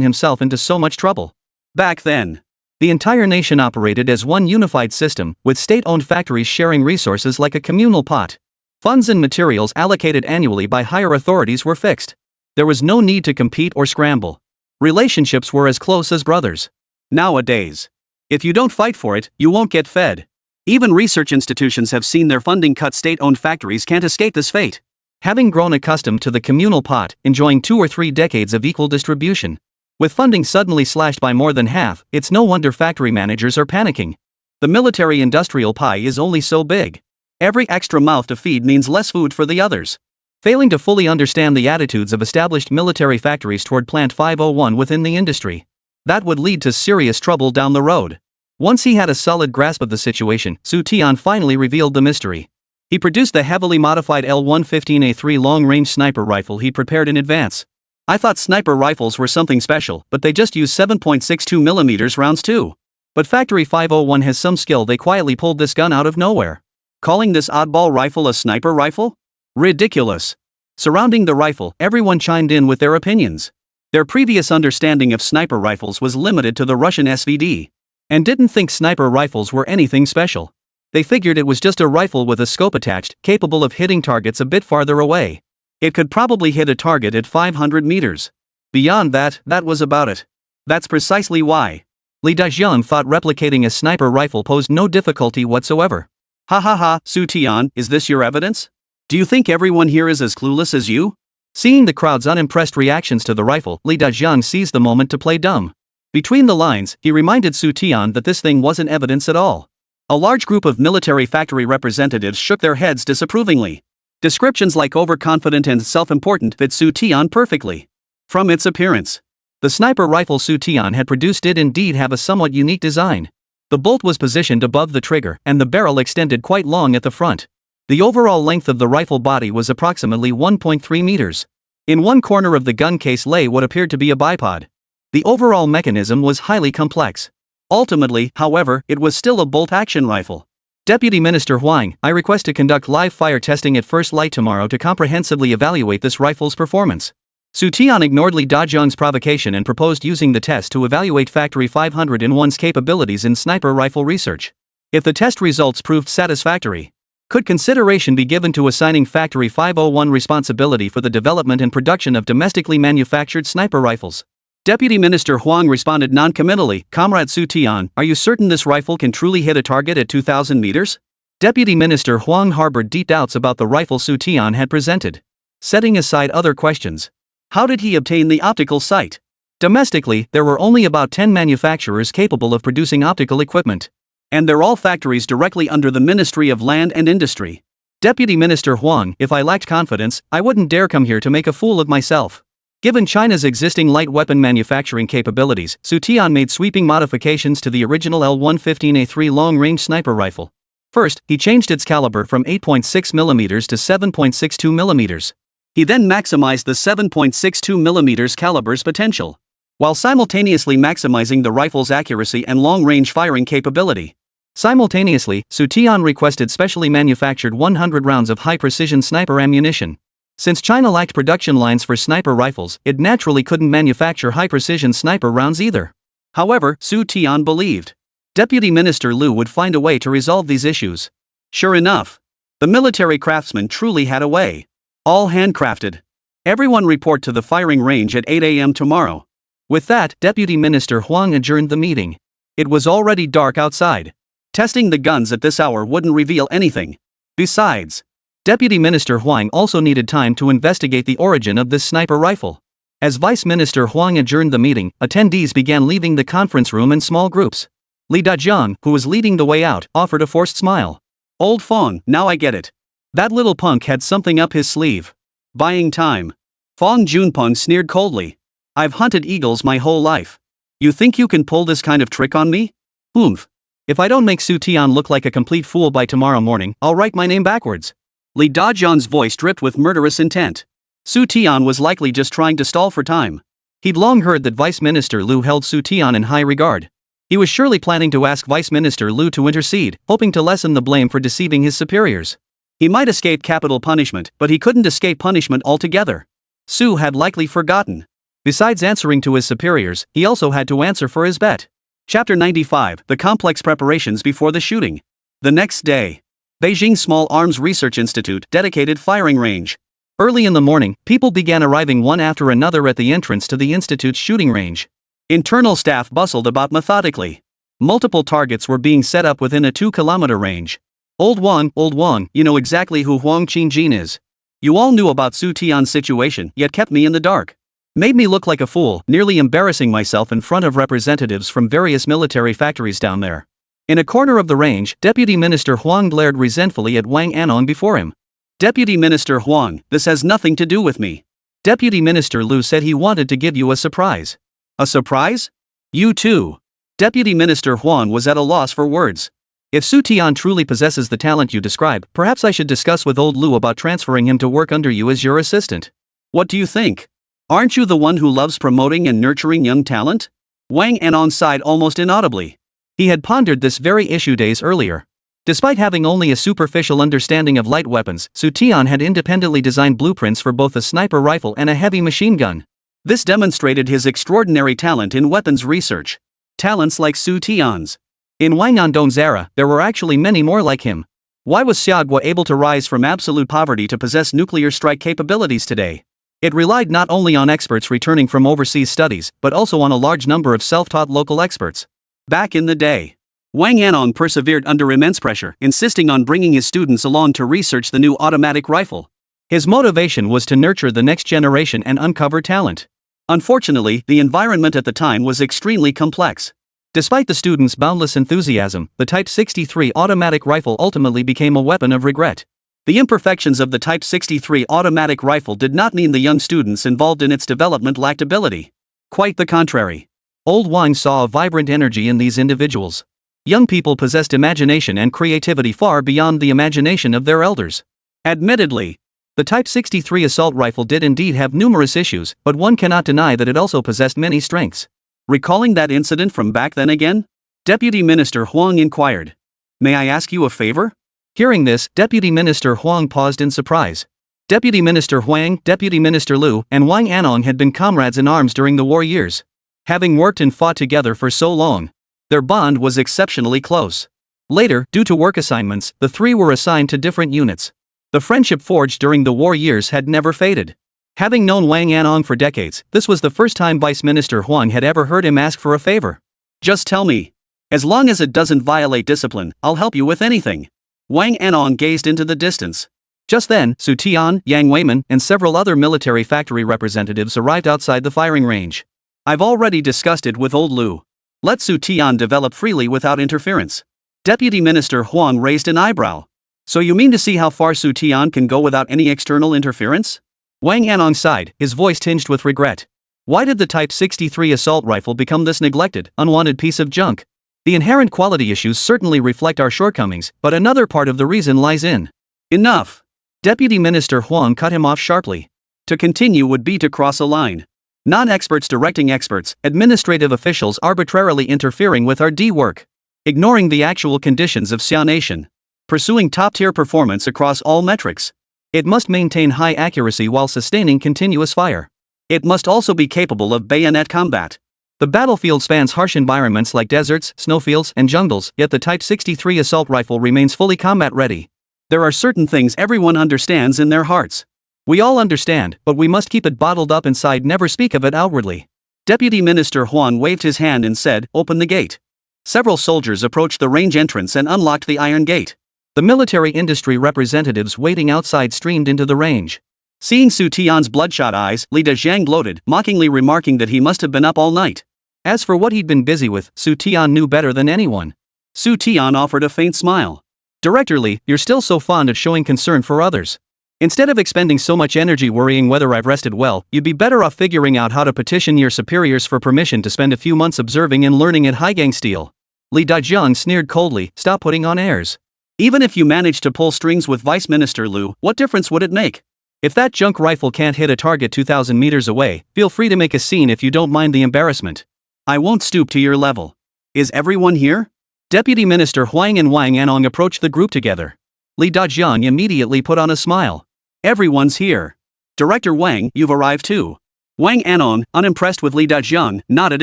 himself into so much trouble. Back then, the entire nation operated as one unified system, with state-owned factories sharing resources like a communal pot. Funds and materials allocated annually by higher authorities were fixed. There was no need to compete or scramble. Relationships were as close as brothers. Nowadays, if you don't fight for it, you won't get fed. Even research institutions have seen their funding cut. State-owned factories can't escape this fate. Having grown accustomed to the communal pot, enjoying 2 or 3 decades of equal distribution. With funding suddenly slashed by more than half, it's no wonder factory managers are panicking. The military-industrial pie is only so big. Every extra mouth to feed means less food for the others. failing to fully understand the attitudes of established military factories toward Plant 501 within the industry. That would lead to serious trouble down the road. Once he had a solid grasp of the situation, Xu Tian finally revealed the mystery. He produced the heavily modified L115A3 long-range sniper rifle he prepared in advance. I thought sniper rifles were something special, but they just use 7.62mm rounds too. But Factory 501 has some skill. They quietly pulled this gun out of nowhere. Calling this oddball rifle a sniper rifle? Ridiculous. Surrounding the rifle, everyone chimed in with their opinions. Their previous understanding of sniper rifles was limited to the Russian SVD, and didn't think sniper rifles were anything special. They figured it was just a rifle with a scope attached, capable of hitting targets a bit farther away. It could probably hit a target at 500 meters. Beyond that, that was about it. That's precisely why Li Dajian thought replicating a sniper rifle posed no difficulty whatsoever. Ha ha ha, Xu Tian, is this your evidence? Do you think everyone here is as clueless as you? Seeing the crowd's unimpressed reactions to the rifle, Li Dajian seized the moment to play dumb. Between the lines, he reminded Xu Tian that this thing wasn't evidence at all. A large group of military factory representatives shook their heads disapprovingly. Descriptions like overconfident and self-important fit Xu Tian perfectly. From its appearance, the sniper rifle Xu Tian had produced did indeed have a somewhat unique design. The bolt was positioned above the trigger, and the barrel extended quite long at the front. The overall length of the rifle body was approximately 1.3 meters. In one corner of the gun case lay what appeared to be a bipod. The overall mechanism was highly complex. Ultimately, however, it was still a bolt-action rifle. Deputy Minister Huang, I request to conduct live fire testing at first light tomorrow to comprehensively evaluate this rifle's performance. Xu Tian ignored Li Dajiang's provocation and proposed using the test to evaluate Factory 501's capabilities in sniper rifle research. If the test results proved satisfactory, could consideration be given to assigning Factory 501 responsibility for the development and production of domestically manufactured sniper rifles? Deputy Minister Huang responded non-committally, Comrade Xu Tian, are you certain this rifle can truly hit a target at 2,000 meters? Deputy Minister Huang harbored deep doubts about the rifle Xu Tian had presented. Setting aside other questions, how did he obtain the optical sight? Domestically, there were only about 10 manufacturers capable of producing optical equipment. And they're all factories directly under the Ministry of Land and Industry. Deputy Minister Huang, if I lacked confidence, I wouldn't dare come here to make a fool of myself. Given China's existing light weapon manufacturing capabilities, Xu Tian made sweeping modifications to the original L115A3 long-range sniper rifle. First, he changed its caliber from 8.6mm to 7.62mm. He then maximized the 7.62mm caliber's potential, while simultaneously maximizing the rifle's accuracy and long-range firing capability. Simultaneously, Xu Tian requested specially manufactured 100 rounds of high-precision sniper ammunition. Since China lacked production lines for sniper rifles, it naturally couldn't manufacture high-precision sniper rounds either. However, Xu Tian believed Deputy Minister Liu would find a way to resolve these issues. Sure enough, the military craftsman truly had a way. All handcrafted. Everyone report to the firing range at 8 a.m. tomorrow. With that, Deputy Minister Huang adjourned the meeting. It was already dark outside. Testing the guns at this hour wouldn't reveal anything. Besides, Deputy Minister Huang also needed time to investigate the origin of this sniper rifle. As Vice Minister Huang adjourned the meeting, attendees began leaving the conference room in small groups. Li Dajiang, who was leading the way out, offered a forced smile. Old Fong, now I get it. That little punk had something up his sleeve. Buying time. Fong Junpeng sneered coldly. I've hunted eagles my whole life. You think you can pull this kind of trick on me? Oomph. If I don't make Xu Tian look like a complete fool by tomorrow morning, I'll write my name backwards. Li Dajiang's voice dripped with murderous intent. Xu Tian was likely just trying to stall for time. He'd long heard that Vice Minister Liu held Xu Tian in high regard. He was surely planning to ask Vice Minister Liu to intercede, hoping to lessen the blame for deceiving his superiors. He might escape capital punishment, but he couldn't escape punishment altogether. Xu had likely forgotten. Besides answering to his superiors, he also had to answer for his bet. Chapter 95, The Complex Preparations Before the Shooting. The next day, Beijing Small Arms Research Institute dedicated firing range. Early in the morning, people began arriving one after another at the entrance to the institute's shooting range. Internal staff bustled about methodically. Multiple targets were being set up within a 2-kilometer range. Old Wang, you know exactly who Huang Qingjin is. You all knew about Xu Tian's situation, yet kept me in the dark. Made me look like a fool, nearly embarrassing myself in front of representatives from various military factories down there. In a corner of the range, Deputy Minister Huang glared resentfully at Wang Anong before him. Deputy Minister Huang, this has nothing to do with me. Deputy Minister Lu said he wanted to give you a surprise. A surprise? You too. Deputy Minister Huang was at a loss for words. If Xu Tian truly possesses the talent you describe, perhaps I should discuss with old Lu about transferring him to work under you as your assistant. What do you think? Aren't you the one who loves promoting and nurturing young talent? Wang Anon sighed almost inaudibly. He had pondered this very issue days earlier. Despite having only a superficial understanding of light weapons, Xu Tian had independently designed blueprints for both a sniper rifle and a heavy machine gun. This demonstrated his extraordinary talent in weapons research. Talents like Xu Tian's. In Wang Andong's era, there were actually many more like him. Why was Xiaogua able to rise from absolute poverty to possess nuclear strike capabilities today? It relied not only on experts returning from overseas studies, but also on a large number of self-taught local experts. Back in the day, Wang Anon persevered under immense pressure, insisting on bringing his students along to research the new automatic rifle. His motivation was to nurture the next generation and uncover talent. Unfortunately, the environment at the time was extremely complex. Despite the students' boundless enthusiasm, the Type 63 automatic rifle ultimately became a weapon of regret. The imperfections of the Type 63 automatic rifle did not mean the young students involved in its development lacked ability. Quite the contrary. Old Wang saw a vibrant energy in these individuals. Young people possessed imagination and creativity far beyond the imagination of their elders. Admittedly, the Type 63 assault rifle did indeed have numerous issues, but one cannot deny that it also possessed many strengths. Recalling that incident from back then again? Deputy Minister Huang inquired. May I ask you a favor? Hearing this, Deputy Minister Huang paused in surprise. Deputy Minister Huang, Deputy Minister Lu, and Wang Anong had been comrades in arms during the war years. Having worked and fought together for so long, their bond was exceptionally close. Later, due to work assignments, the three were assigned to different units. The friendship forged during the war years had never faded. Having known Wang Anong for decades, this was the first time Vice Minister Huang had ever heard him ask for a favor. Just tell me. As long as it doesn't violate discipline, I'll help you with anything. Wang Anong gazed into the distance. Just then, Xu Tian, Yang Weiman, and several other military factory representatives arrived outside the firing range. I've already discussed it with old Lu. Let Xu Tian develop freely without interference. Deputy Minister Huang raised an eyebrow. So you mean to see how far Xu Tian can go without any external interference? Wang Anong sighed, his voice tinged with regret. Why did the Type 63 assault rifle become this neglected, unwanted piece of junk? The inherent quality issues certainly reflect our shortcomings, but another part of the reason lies in. Enough! Deputy Minister Huang cut him off sharply. To continue would be to cross a line. Non-experts directing experts, administrative officials arbitrarily interfering with our work. Ignoring the actual conditions of Xia Nation. Pursuing top-tier performance across all metrics. It must maintain high accuracy while sustaining continuous fire. It must also be capable of bayonet combat. The battlefield spans harsh environments like deserts, snowfields, and jungles, yet the Type 63 assault rifle remains fully combat-ready. There are certain things everyone understands in their hearts. We all understand, but we must keep it bottled up inside, never speak of it outwardly. Deputy Minister Huang waved his hand and said, "Open the gate." Several soldiers approached the range entrance and unlocked the iron gate. The military industry representatives waiting outside streamed into the range. Seeing Xu Tian's bloodshot eyes, Li Dezhang gloated, mockingly remarking that he must have been up all night. As for what he'd been busy with, Xu Tian knew better than anyone. Xu Tian offered a faint smile. Director Li, you're still so fond of showing concern for others. Instead of expending so much energy worrying whether I've rested well, you'd be better off figuring out how to petition your superiors for permission to spend a few months observing and learning at Haigang Steel. Li Dezhang sneered coldly, stop putting on airs. Even if you managed to pull strings with Vice Minister Lu, what difference would it make? If that junk rifle can't hit a target 2,000 meters away, feel free to make a scene if you don't mind the embarrassment. I won't stoop to your level. Is everyone here? Deputy Minister Huang and Wang Anong approached the group together. Li Dezhang immediately put on a smile. Everyone's here. Director Wang, you've arrived too. Wang Anong, unimpressed with Li Dezhang, nodded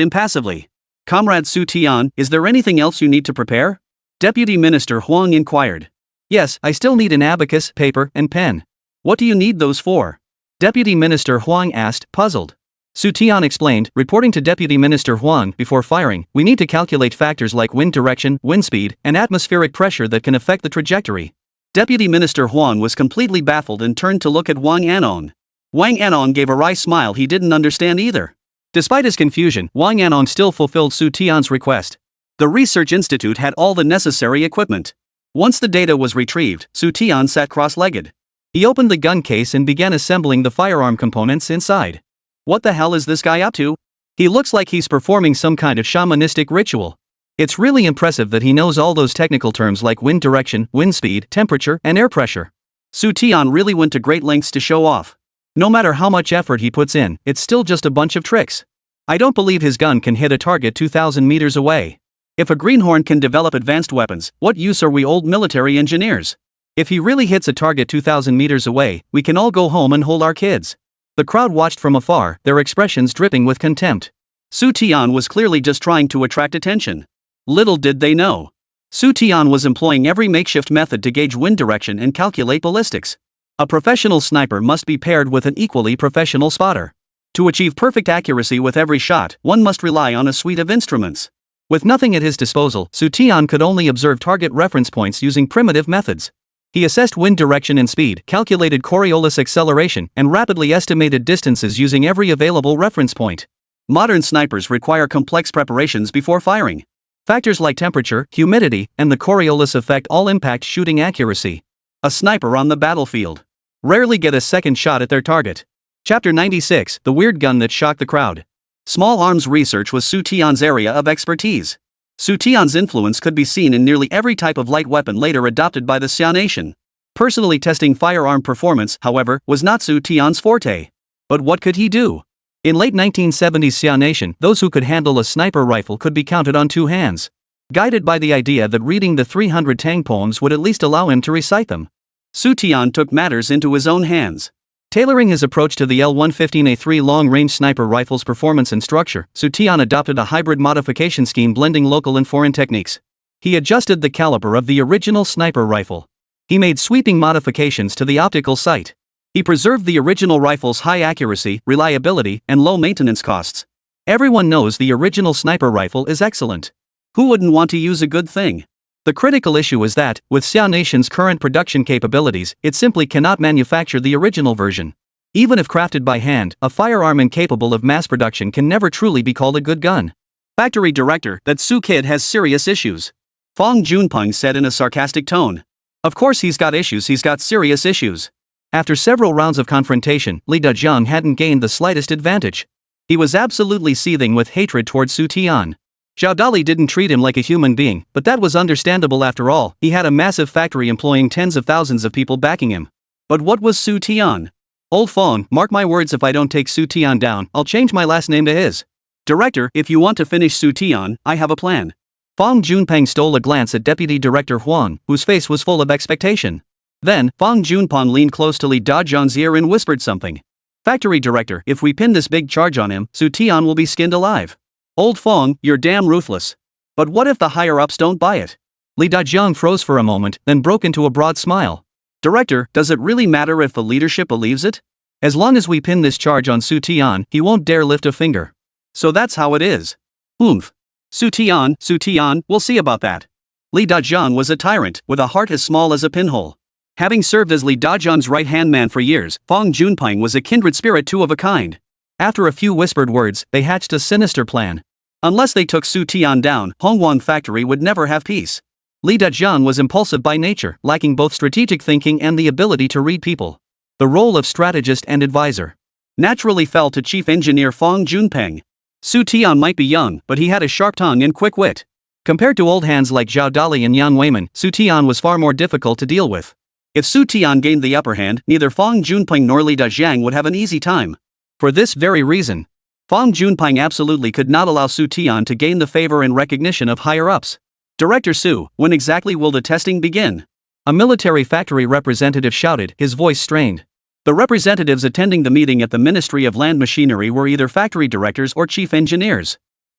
impassively. Comrade Xu Tian, is there anything else you need to prepare? Deputy Minister Huang inquired. Yes, I still need an abacus, paper, and pen. What do you need those for? Deputy Minister Huang asked, puzzled. Xu Tian explained, reporting to Deputy Minister Huang, before firing, we need to calculate factors like wind direction, wind speed, and atmospheric pressure that can affect the trajectory. Deputy Minister Huang was completely baffled and turned to look at Wang Anong. Wang Anong gave a wry smile he didn't understand either. Despite his confusion, Wang Anong still fulfilled Xu Tian's request. The research institute had all the necessary equipment. Once the data was retrieved, Xu Tian sat cross-legged. He opened the gun case and began assembling the firearm components inside. What the hell is this guy up to? He looks like he's performing some kind of shamanistic ritual. It's really impressive that he knows all those technical terms like wind direction, wind speed, temperature, and air pressure. Xu Tian really went to great lengths to show off. No matter how much effort he puts in, it's still just a bunch of tricks. I don't believe his gun can hit a target 2,000 meters away. If a greenhorn can develop advanced weapons, what use are we old military engineers? If he really hits a target 2,000 meters away, we can all go home and hold our kids. The crowd watched from afar, their expressions dripping with contempt. Xu Tian was clearly just trying to attract attention. Little did they know. Xu Tian was employing every makeshift method to gauge wind direction and calculate ballistics. A professional sniper must be paired with an equally professional spotter. To achieve perfect accuracy with every shot, one must rely on a suite of instruments. With nothing at his disposal, Xu Tian could only observe target reference points using primitive methods. He assessed wind direction and speed, calculated Coriolis acceleration, and rapidly estimated distances using every available reference point. Modern snipers require complex preparations before firing. Factors like temperature, humidity, and the Coriolis effect all impact shooting accuracy. A sniper on the battlefield rarely get a second shot at their target. Chapter 96, The Weird Gun That Shocked the Crowd. Small arms research was Xu Tian's area of expertise. Xu Tian's influence could be seen in nearly every type of light weapon later adopted by the Xia nation. Personally testing firearm performance, however, was not Xu Tian's forte. But what could he do? In late 1970s Xia nation, those who could handle a sniper rifle could be counted on two hands. Guided by the idea that reading the 300 Tang poems would at least allow him to recite them, Xu Tian took matters into his own hands. Tailoring his approach to the L115A3 long-range sniper rifle's performance and structure, Xu Tian adopted a hybrid modification scheme blending local and foreign techniques. He adjusted the caliber of the original sniper rifle. He made sweeping modifications to the optical sight. He preserved the original rifle's high accuracy, reliability, and low maintenance costs. Everyone knows the original sniper rifle is excellent. Who wouldn't want to use a good thing? The critical issue is that, with Xia Nation's current production capabilities, it simply cannot manufacture the original version. Even if crafted by hand, a firearm incapable of mass production can never truly be called a good gun. Factory director, that Su kid has serious issues. Fang Junpeng said in a sarcastic tone. Of course he's got issues, he's got serious issues. After several rounds of confrontation, Li Dajiang hadn't gained the slightest advantage. He was absolutely seething with hatred towards Xu Tian. Zhao Dali didn't treat him like a human being, but that was understandable after all. He had a massive factory employing tens of thousands of people backing him. But what was Xu Tian? Old Fang, mark my words, if I don't take Xu Tian down, I'll change my last name to his. Director, if you want to finish Xu Tian, I have a plan. Fang Junpeng stole a glance at Deputy Director Huang, whose face was full of expectation. Then, Fang Junpeng leaned close to Li Dajiang's ear and whispered something. Factory director, if we pin this big charge on him, Xu Tian will be skinned alive. Old Fang, you're damn ruthless. But what if the higher-ups don't buy it? Li Dajiang froze for a moment, then broke into a broad smile. Director, does it really matter if the leadership believes it? As long as we pin this charge on Xu Tian, he won't dare lift a finger. So that's how it is. Oomph. Xu Tian, we'll see about that. Li Dajiang was a tyrant, with a heart as small as a pinhole. Having served as Li Dajiang's right-hand man for years, Fang Junpeng was a kindred spirit, two of a kind. After a few whispered words, they hatched a sinister plan. Unless they took Xu Tian down, Hongwang Factory would never have peace. Li Dajiang was impulsive by nature, lacking both strategic thinking and the ability to read people. The role of strategist and advisor naturally fell to Chief Engineer Fang Junpeng. Xu Tian might be young, but he had a sharp tongue and quick wit. Compared to old hands like Zhao Dali and Yang Weiman, Xu Tian was far more difficult to deal with. If Xu Tian gained the upper hand, neither Fang Junpeng nor Li Dajiang would have an easy time. For this very reason, Fang Junpeng absolutely could not allow Xu Tian to gain the favor and recognition of higher-ups. Director Su, when exactly will the testing begin? A military factory representative shouted, his voice strained. The representatives attending the meeting at the Ministry of Land Machinery were either factory directors or chief engineers.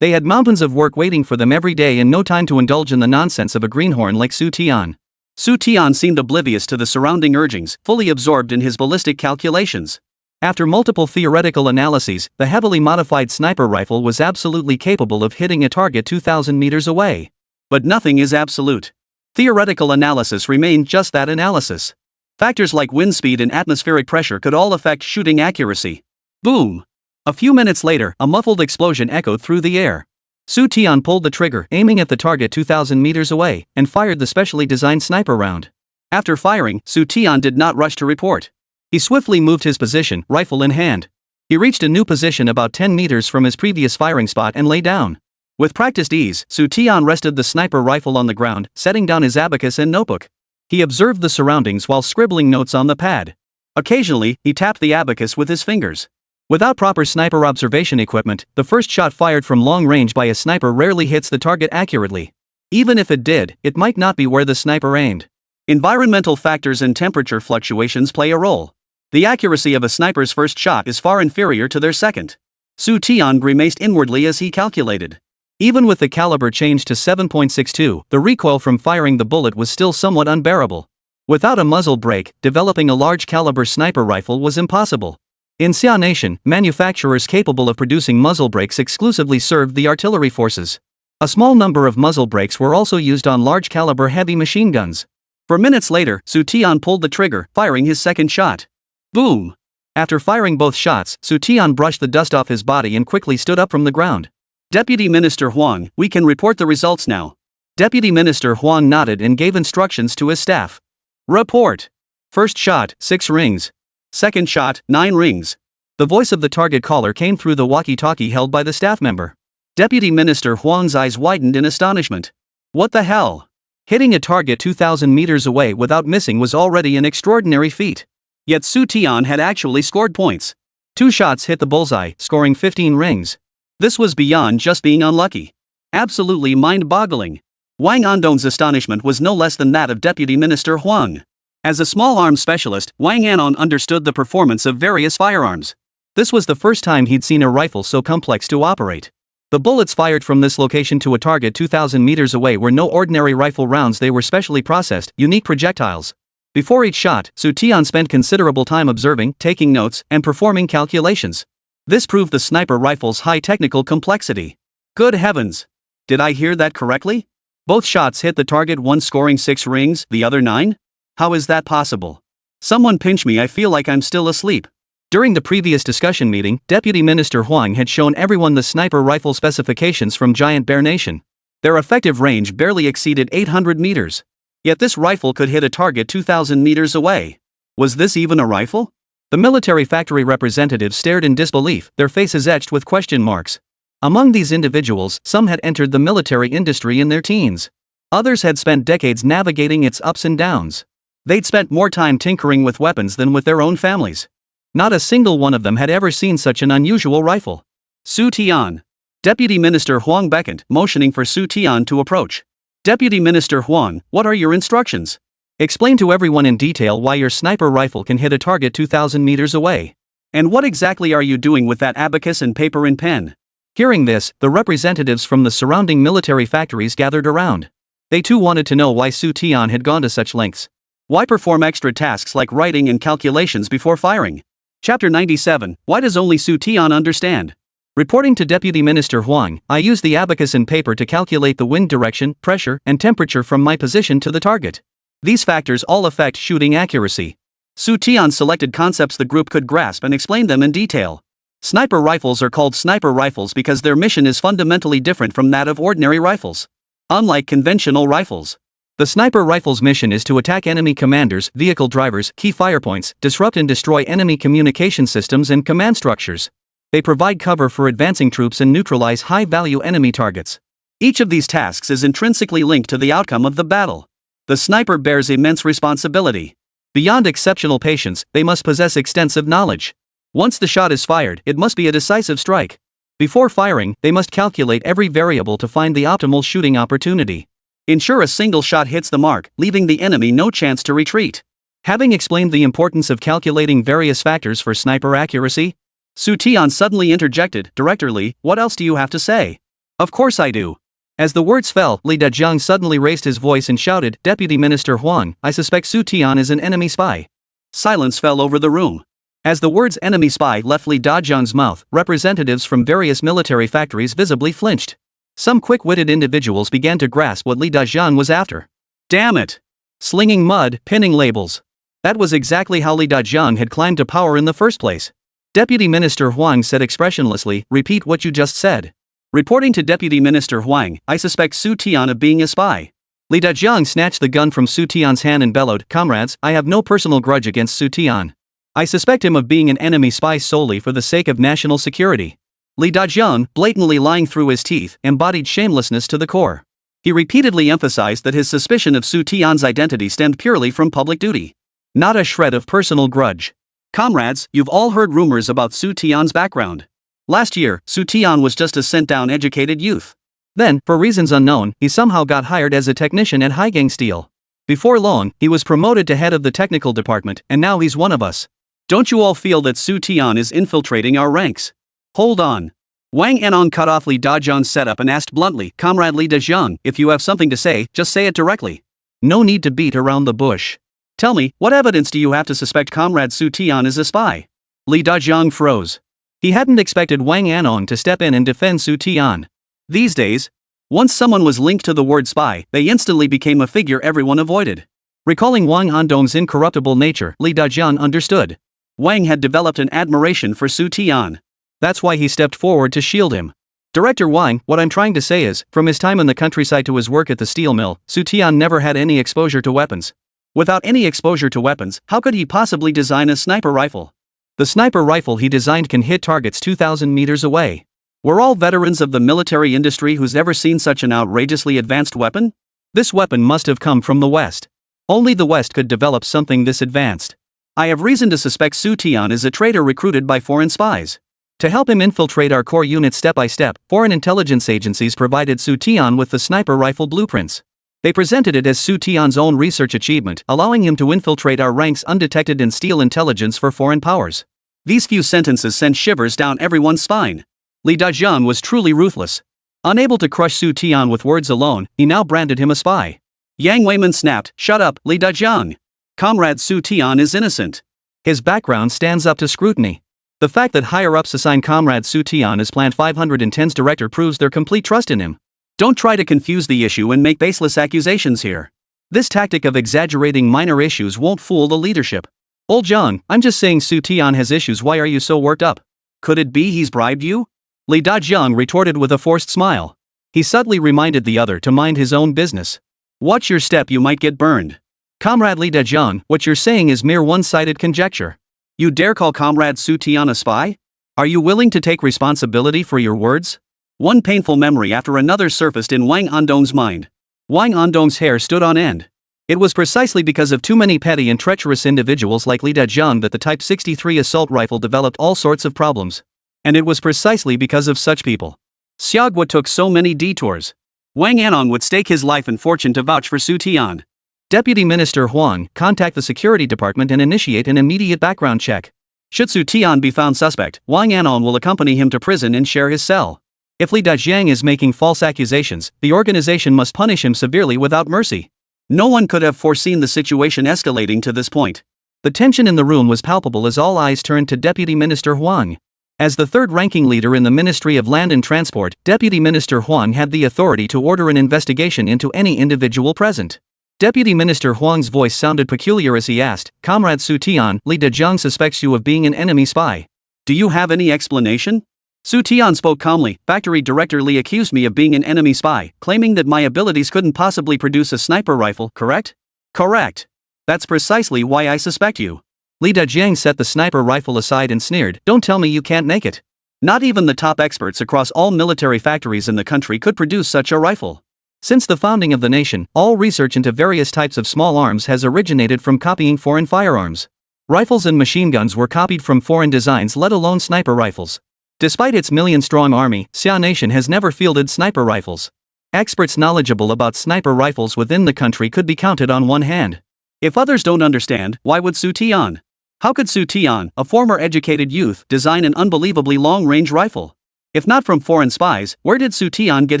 They had mountains of work waiting for them every day and no time to indulge in the nonsense of a greenhorn like Xu Tian. Xu Tian seemed oblivious to the surrounding urgings, fully absorbed in his ballistic calculations. After multiple theoretical analyses, the heavily modified sniper rifle was absolutely capable of hitting a target 2,000 meters away. But nothing is absolute. Theoretical analysis remained just that, analysis. Factors like wind speed and atmospheric pressure could all affect shooting accuracy. Boom! A few minutes later, a muffled explosion echoed through the air. Xu Tian pulled the trigger, aiming at the target 2,000 meters away, and fired the specially designed sniper round. After firing, Xu Tian did not rush to report. He swiftly moved his position, rifle in hand. He reached a new position about 10 meters from his previous firing spot and lay down. With practiced ease, Xu Tian rested the sniper rifle on the ground, setting down his abacus and notebook. He observed the surroundings while scribbling notes on the pad. Occasionally, he tapped the abacus with his fingers. Without proper sniper observation equipment, the first shot fired from long range by a sniper rarely hits the target accurately. Even if it did, it might not be where the sniper aimed. Environmental factors and temperature fluctuations play a role. The accuracy of a sniper's first shot is far inferior to their second. Xu Tian grimaced inwardly as he calculated. Even with the caliber changed to 7.62, the recoil from firing the bullet was still somewhat unbearable. Without a muzzle brake, developing a large caliber sniper rifle was impossible. In Xia Nation, manufacturers capable of producing muzzle brakes exclusively served the artillery forces. A small number of muzzle brakes were also used on large caliber heavy machine guns. For minutes later, Xu Tian pulled the trigger, firing his second shot. Boom! After firing both shots, Xu Tian brushed the dust off his body and quickly stood up from the ground. Deputy Minister Huang, we can report the results now. Deputy Minister Huang nodded and gave instructions to his staff. Report. First shot, 6 rings. Second shot, 9 rings. The voice of the target caller came through the walkie-talkie held by the staff member. Deputy Minister Huang's eyes widened in astonishment. What the hell? Hitting a target 2,000 meters away without missing was already an extraordinary feat. Yet Xu Tian had actually scored points. 2 shots hit the bullseye, scoring 15 rings. This was beyond just being unlucky. Absolutely mind-boggling. Wang Andong's astonishment was no less than that of Deputy Minister Huang. As a small arms specialist, Wang Andong understood the performance of various firearms. This was the first time he'd seen a rifle so complex to operate. The bullets fired from this location to a target 2,000 meters away were no ordinary rifle rounds, they were specially processed, unique projectiles. Before each shot, Xu Tian spent considerable time observing, taking notes, and performing calculations. This proved the sniper rifle's high technical complexity. Good heavens! Did I hear that correctly? Both shots hit the target, one scoring 6 rings, the other 9? How is that possible? Someone pinch me, I feel like I'm still asleep. During the previous discussion meeting, Deputy Minister Huang had shown everyone the sniper rifle specifications from Giant Bear Nation. Their effective range barely exceeded 800 meters. Yet this rifle could hit a target 2,000 meters away. Was this even a rifle? The military factory representatives stared in disbelief, their faces etched with question marks. Among these individuals, some had entered the military industry in their teens. Others had spent decades navigating its ups and downs. They'd spent more time tinkering with weapons than with their own families. Not a single one of them had ever seen such an unusual rifle. Xu Tian. Deputy Minister Huang beckoned, motioning for Xu Tian to approach. Deputy Minister Huang, what are your instructions? Explain to everyone in detail why your sniper rifle can hit a target 2,000 meters away. And what exactly are you doing with that abacus and paper and pen? Hearing this, the representatives from the surrounding military factories gathered around. They too wanted to know why Xu Tian had gone to such lengths. Why perform extra tasks like writing and calculations before firing? Chapter 97, Why does only Xu Tian understand? Reporting to Deputy Minister Huang, I used the abacus and paper to calculate the wind direction, pressure, and temperature from my position to the target. These factors all affect shooting accuracy. Xu Tian selected concepts the group could grasp and explained them in detail. Sniper rifles are called sniper rifles because their mission is fundamentally different from that of ordinary rifles. Unlike conventional rifles, the sniper rifle's mission is to attack enemy commanders, vehicle drivers, key firepoints, disrupt and destroy enemy communication systems and command structures. They provide cover for advancing troops and neutralize high-value enemy targets. Each of these tasks is intrinsically linked to the outcome of the battle. The sniper bears immense responsibility. Beyond exceptional patience, they must possess extensive knowledge. Once the shot is fired, it must be a decisive strike. Before firing, they must calculate every variable to find the optimal shooting opportunity. Ensure a single shot hits the mark, leaving the enemy no chance to retreat. Having explained the importance of calculating various factors for sniper accuracy, Xu Tian suddenly interjected, directorly, what else do you have to say? Of course I do. As the words fell, Li Dajiang suddenly raised his voice and shouted, Deputy Minister Huang, I suspect Xu Tian is an enemy spy. Silence fell over the room. As the words enemy spy left Li Dajiang's mouth, representatives from various military factories visibly flinched. Some quick-witted individuals began to grasp what Li Dajiang was after. Damn it! Slinging mud, pinning labels. That was exactly how Li Dajiang had climbed to power in the first place. Deputy Minister Huang said expressionlessly, repeat what you just said. Reporting to Deputy Minister Huang, I suspect Xu Tian of being a spy. Li Dajiang snatched the gun from Xu Tian's hand and bellowed, "Comrades, I have no personal grudge against Xu Tian. I suspect him of being an enemy spy solely for the sake of national security." Li Dajiang, blatantly lying through his teeth, embodied shamelessness to the core. He repeatedly emphasized that his suspicion of Xu Tian's identity stemmed purely from public duty. Not a shred of personal grudge. "Comrades, you've all heard rumors about Xu Tian's background. Last year, Xu Tian was just a sent-down educated youth. Then, for reasons unknown, he somehow got hired as a technician at Haizhou Steel. Before long, he was promoted to head of the technical department, and now he's one of us. Don't you all feel that Xu Tian is infiltrating our ranks?" "Hold on." Wang Anong cut off Li Dajiang's setup and asked bluntly, "Comrade Li Dajiang, if you have something to say, just say it directly. No need to beat around the bush. Tell me, what evidence do you have to suspect Comrade Xu Tian is a spy?" Li Dajiang froze. He hadn't expected Wang Anong to step in and defend Xu Tian. These days, once someone was linked to the word spy, they instantly became a figure everyone avoided. Recalling Wang Andong's incorruptible nature, Li Dajiang understood. Wang had developed an admiration for Xu Tian. That's why he stepped forward to shield him. "Director Wang, what I'm trying to say is, from his time in the countryside to his work at the steel mill, Xu Tian never had any exposure to weapons. Without any exposure to weapons, how could he possibly design a sniper rifle? The sniper rifle he designed can hit targets 2,000 meters away. We're all veterans of the military industry who's ever seen such an outrageously advanced weapon? This weapon must have come from the West. Only the West could develop something this advanced. I have reason to suspect Xu Tian is a traitor recruited by foreign spies. To help him infiltrate our core unit step by step, foreign intelligence agencies provided Xu Tian with the sniper rifle blueprints. They presented it as Xu Tian's own research achievement, allowing him to infiltrate our ranks undetected and steal intelligence for foreign powers. These few sentences sent shivers down everyone's spine. Li Dajiang was truly ruthless. Unable to crush Xu Tian with words alone, he now branded him a spy. Yang Weiman snapped, "Shut up, Li Dajiang. Comrade Xu Tian is innocent. His background stands up to scrutiny. The fact that higher-ups assign Comrade Xu Tian as Plant 510's director proves their complete trust in him. Don't try to confuse the issue and make baseless accusations here. This tactic of exaggerating minor issues won't fool the leadership. Old John, I'm just saying Xu Tian has issues. Why are you so worked up? Could it be he's bribed you?" Li Dajiang retorted with a forced smile. He subtly reminded the other to mind his own business. "Watch your step, you might get burned. Comrade Li Dajiang, what you're saying is mere one-sided conjecture. You dare call Comrade Xu Tian a spy? Are you willing to take responsibility for your words?" One painful memory after another surfaced in Wang Andong's mind. Wang Andong's hair stood on end. It was precisely because of too many petty and treacherous individuals like Li Dajiang that the Type 63 assault rifle developed all sorts of problems. And it was precisely because of such people. Xiaogua took so many detours. Wang Anong would stake his life and fortune to vouch for Xu Tian. Deputy Minister Huang, contact the security department and initiate an immediate background check. Should Xu Tian be found suspect, Wang Anong will accompany him to prison and share his cell. If Li Dajiang is making false accusations, the organization must punish him severely without mercy. No one could have foreseen the situation escalating to this point. The tension in the room was palpable as all eyes turned to Deputy Minister Huang. As the third-ranking leader in the Ministry of Land and Transport, Deputy Minister Huang had the authority to order an investigation into any individual present. Deputy Minister Huang's voice sounded peculiar as he asked, "Comrade Xu Tian, Li Dajiang suspects you of being an enemy spy. Do you have any explanation?" Xu Tian spoke calmly. "Factory Director Li accused me of being an enemy spy, claiming that my abilities couldn't possibly produce a sniper rifle, correct?" "Correct. That's precisely why I suspect you." Li Dajiang set the sniper rifle aside and sneered, "Don't tell me you can't make it. Not even the top experts across all military factories in the country could produce such a rifle. Since the founding of the nation, all research into various types of small arms has originated from copying foreign firearms. Rifles and machine guns were copied from foreign designs, let alone sniper rifles. Despite its million-strong army, Xia Nation has never fielded sniper rifles. Experts knowledgeable about sniper rifles within the country could be counted on one hand. If others don't understand, why would Xu Tian? How could Xu Tian, a former educated youth, design an unbelievably long-range rifle? If not from foreign spies, where did Xu Tian get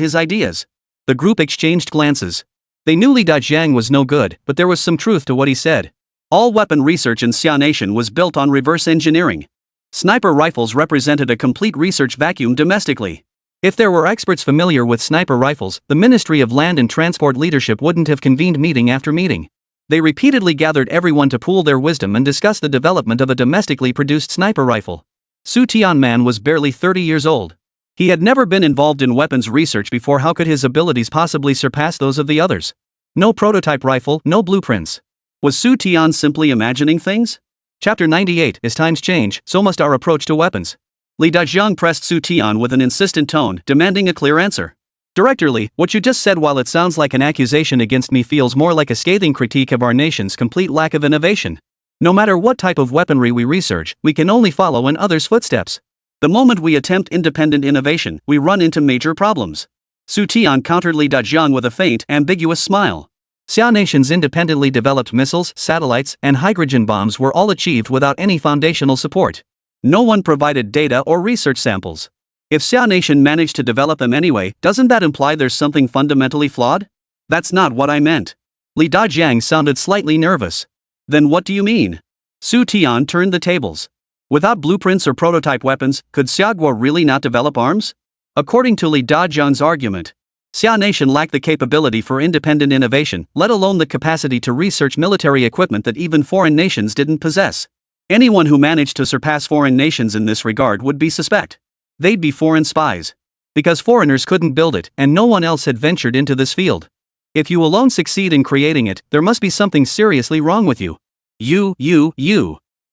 his ideas? The group exchanged glances. They knew Li Dajiang was no good, but there was some truth to what he said. All weapon research in Xia Nation was built on reverse engineering. Sniper rifles represented a complete research vacuum domestically. If there were experts familiar with sniper rifles, the Ministry of Land and Transport leadership wouldn't have convened meeting after meeting. They repeatedly gathered everyone to pool their wisdom and discuss the development of a domestically produced sniper rifle. Xu Tianman was barely 30 years old. He had never been involved in weapons research before. How could his abilities possibly surpass those of the others? No prototype rifle, no blueprints. Was Xu Tian simply imagining things? Chapter 98. As times change, so must our approach to weapons. Li Dajiang pressed Xu Tian with an insistent tone, demanding a clear answer. Director Li, what you just said, while it sounds like an accusation against me, feels more like a scathing critique of our nation's complete lack of innovation. No matter what type of weaponry we research, we can only follow in others' footsteps. The moment we attempt independent innovation, we run into major problems. Xu Tian countered Li Dajiang with a faint, ambiguous smile. Xia nation's independently developed missiles, satellites, and hydrogen bombs were all achieved without any foundational support. No one provided data or research samples. If Xia nation managed to develop them anyway, doesn't that imply there's something fundamentally flawed? That's not what I meant. Li Dajiang sounded slightly nervous. Then what do you mean? Xu Tian turned the tables. Without blueprints or prototype weapons, could Xiaguo really not develop arms? According to Li Dajiang's argument, Xia nation lacked the capability for independent innovation, let alone the capacity to research military equipment that even foreign nations didn't possess. Anyone who managed to surpass foreign nations in this regard would be suspect. They'd be foreign spies. Because foreigners couldn't build it, and no one else had ventured into this field. If you alone succeed in creating it, there must be something seriously wrong with you. You.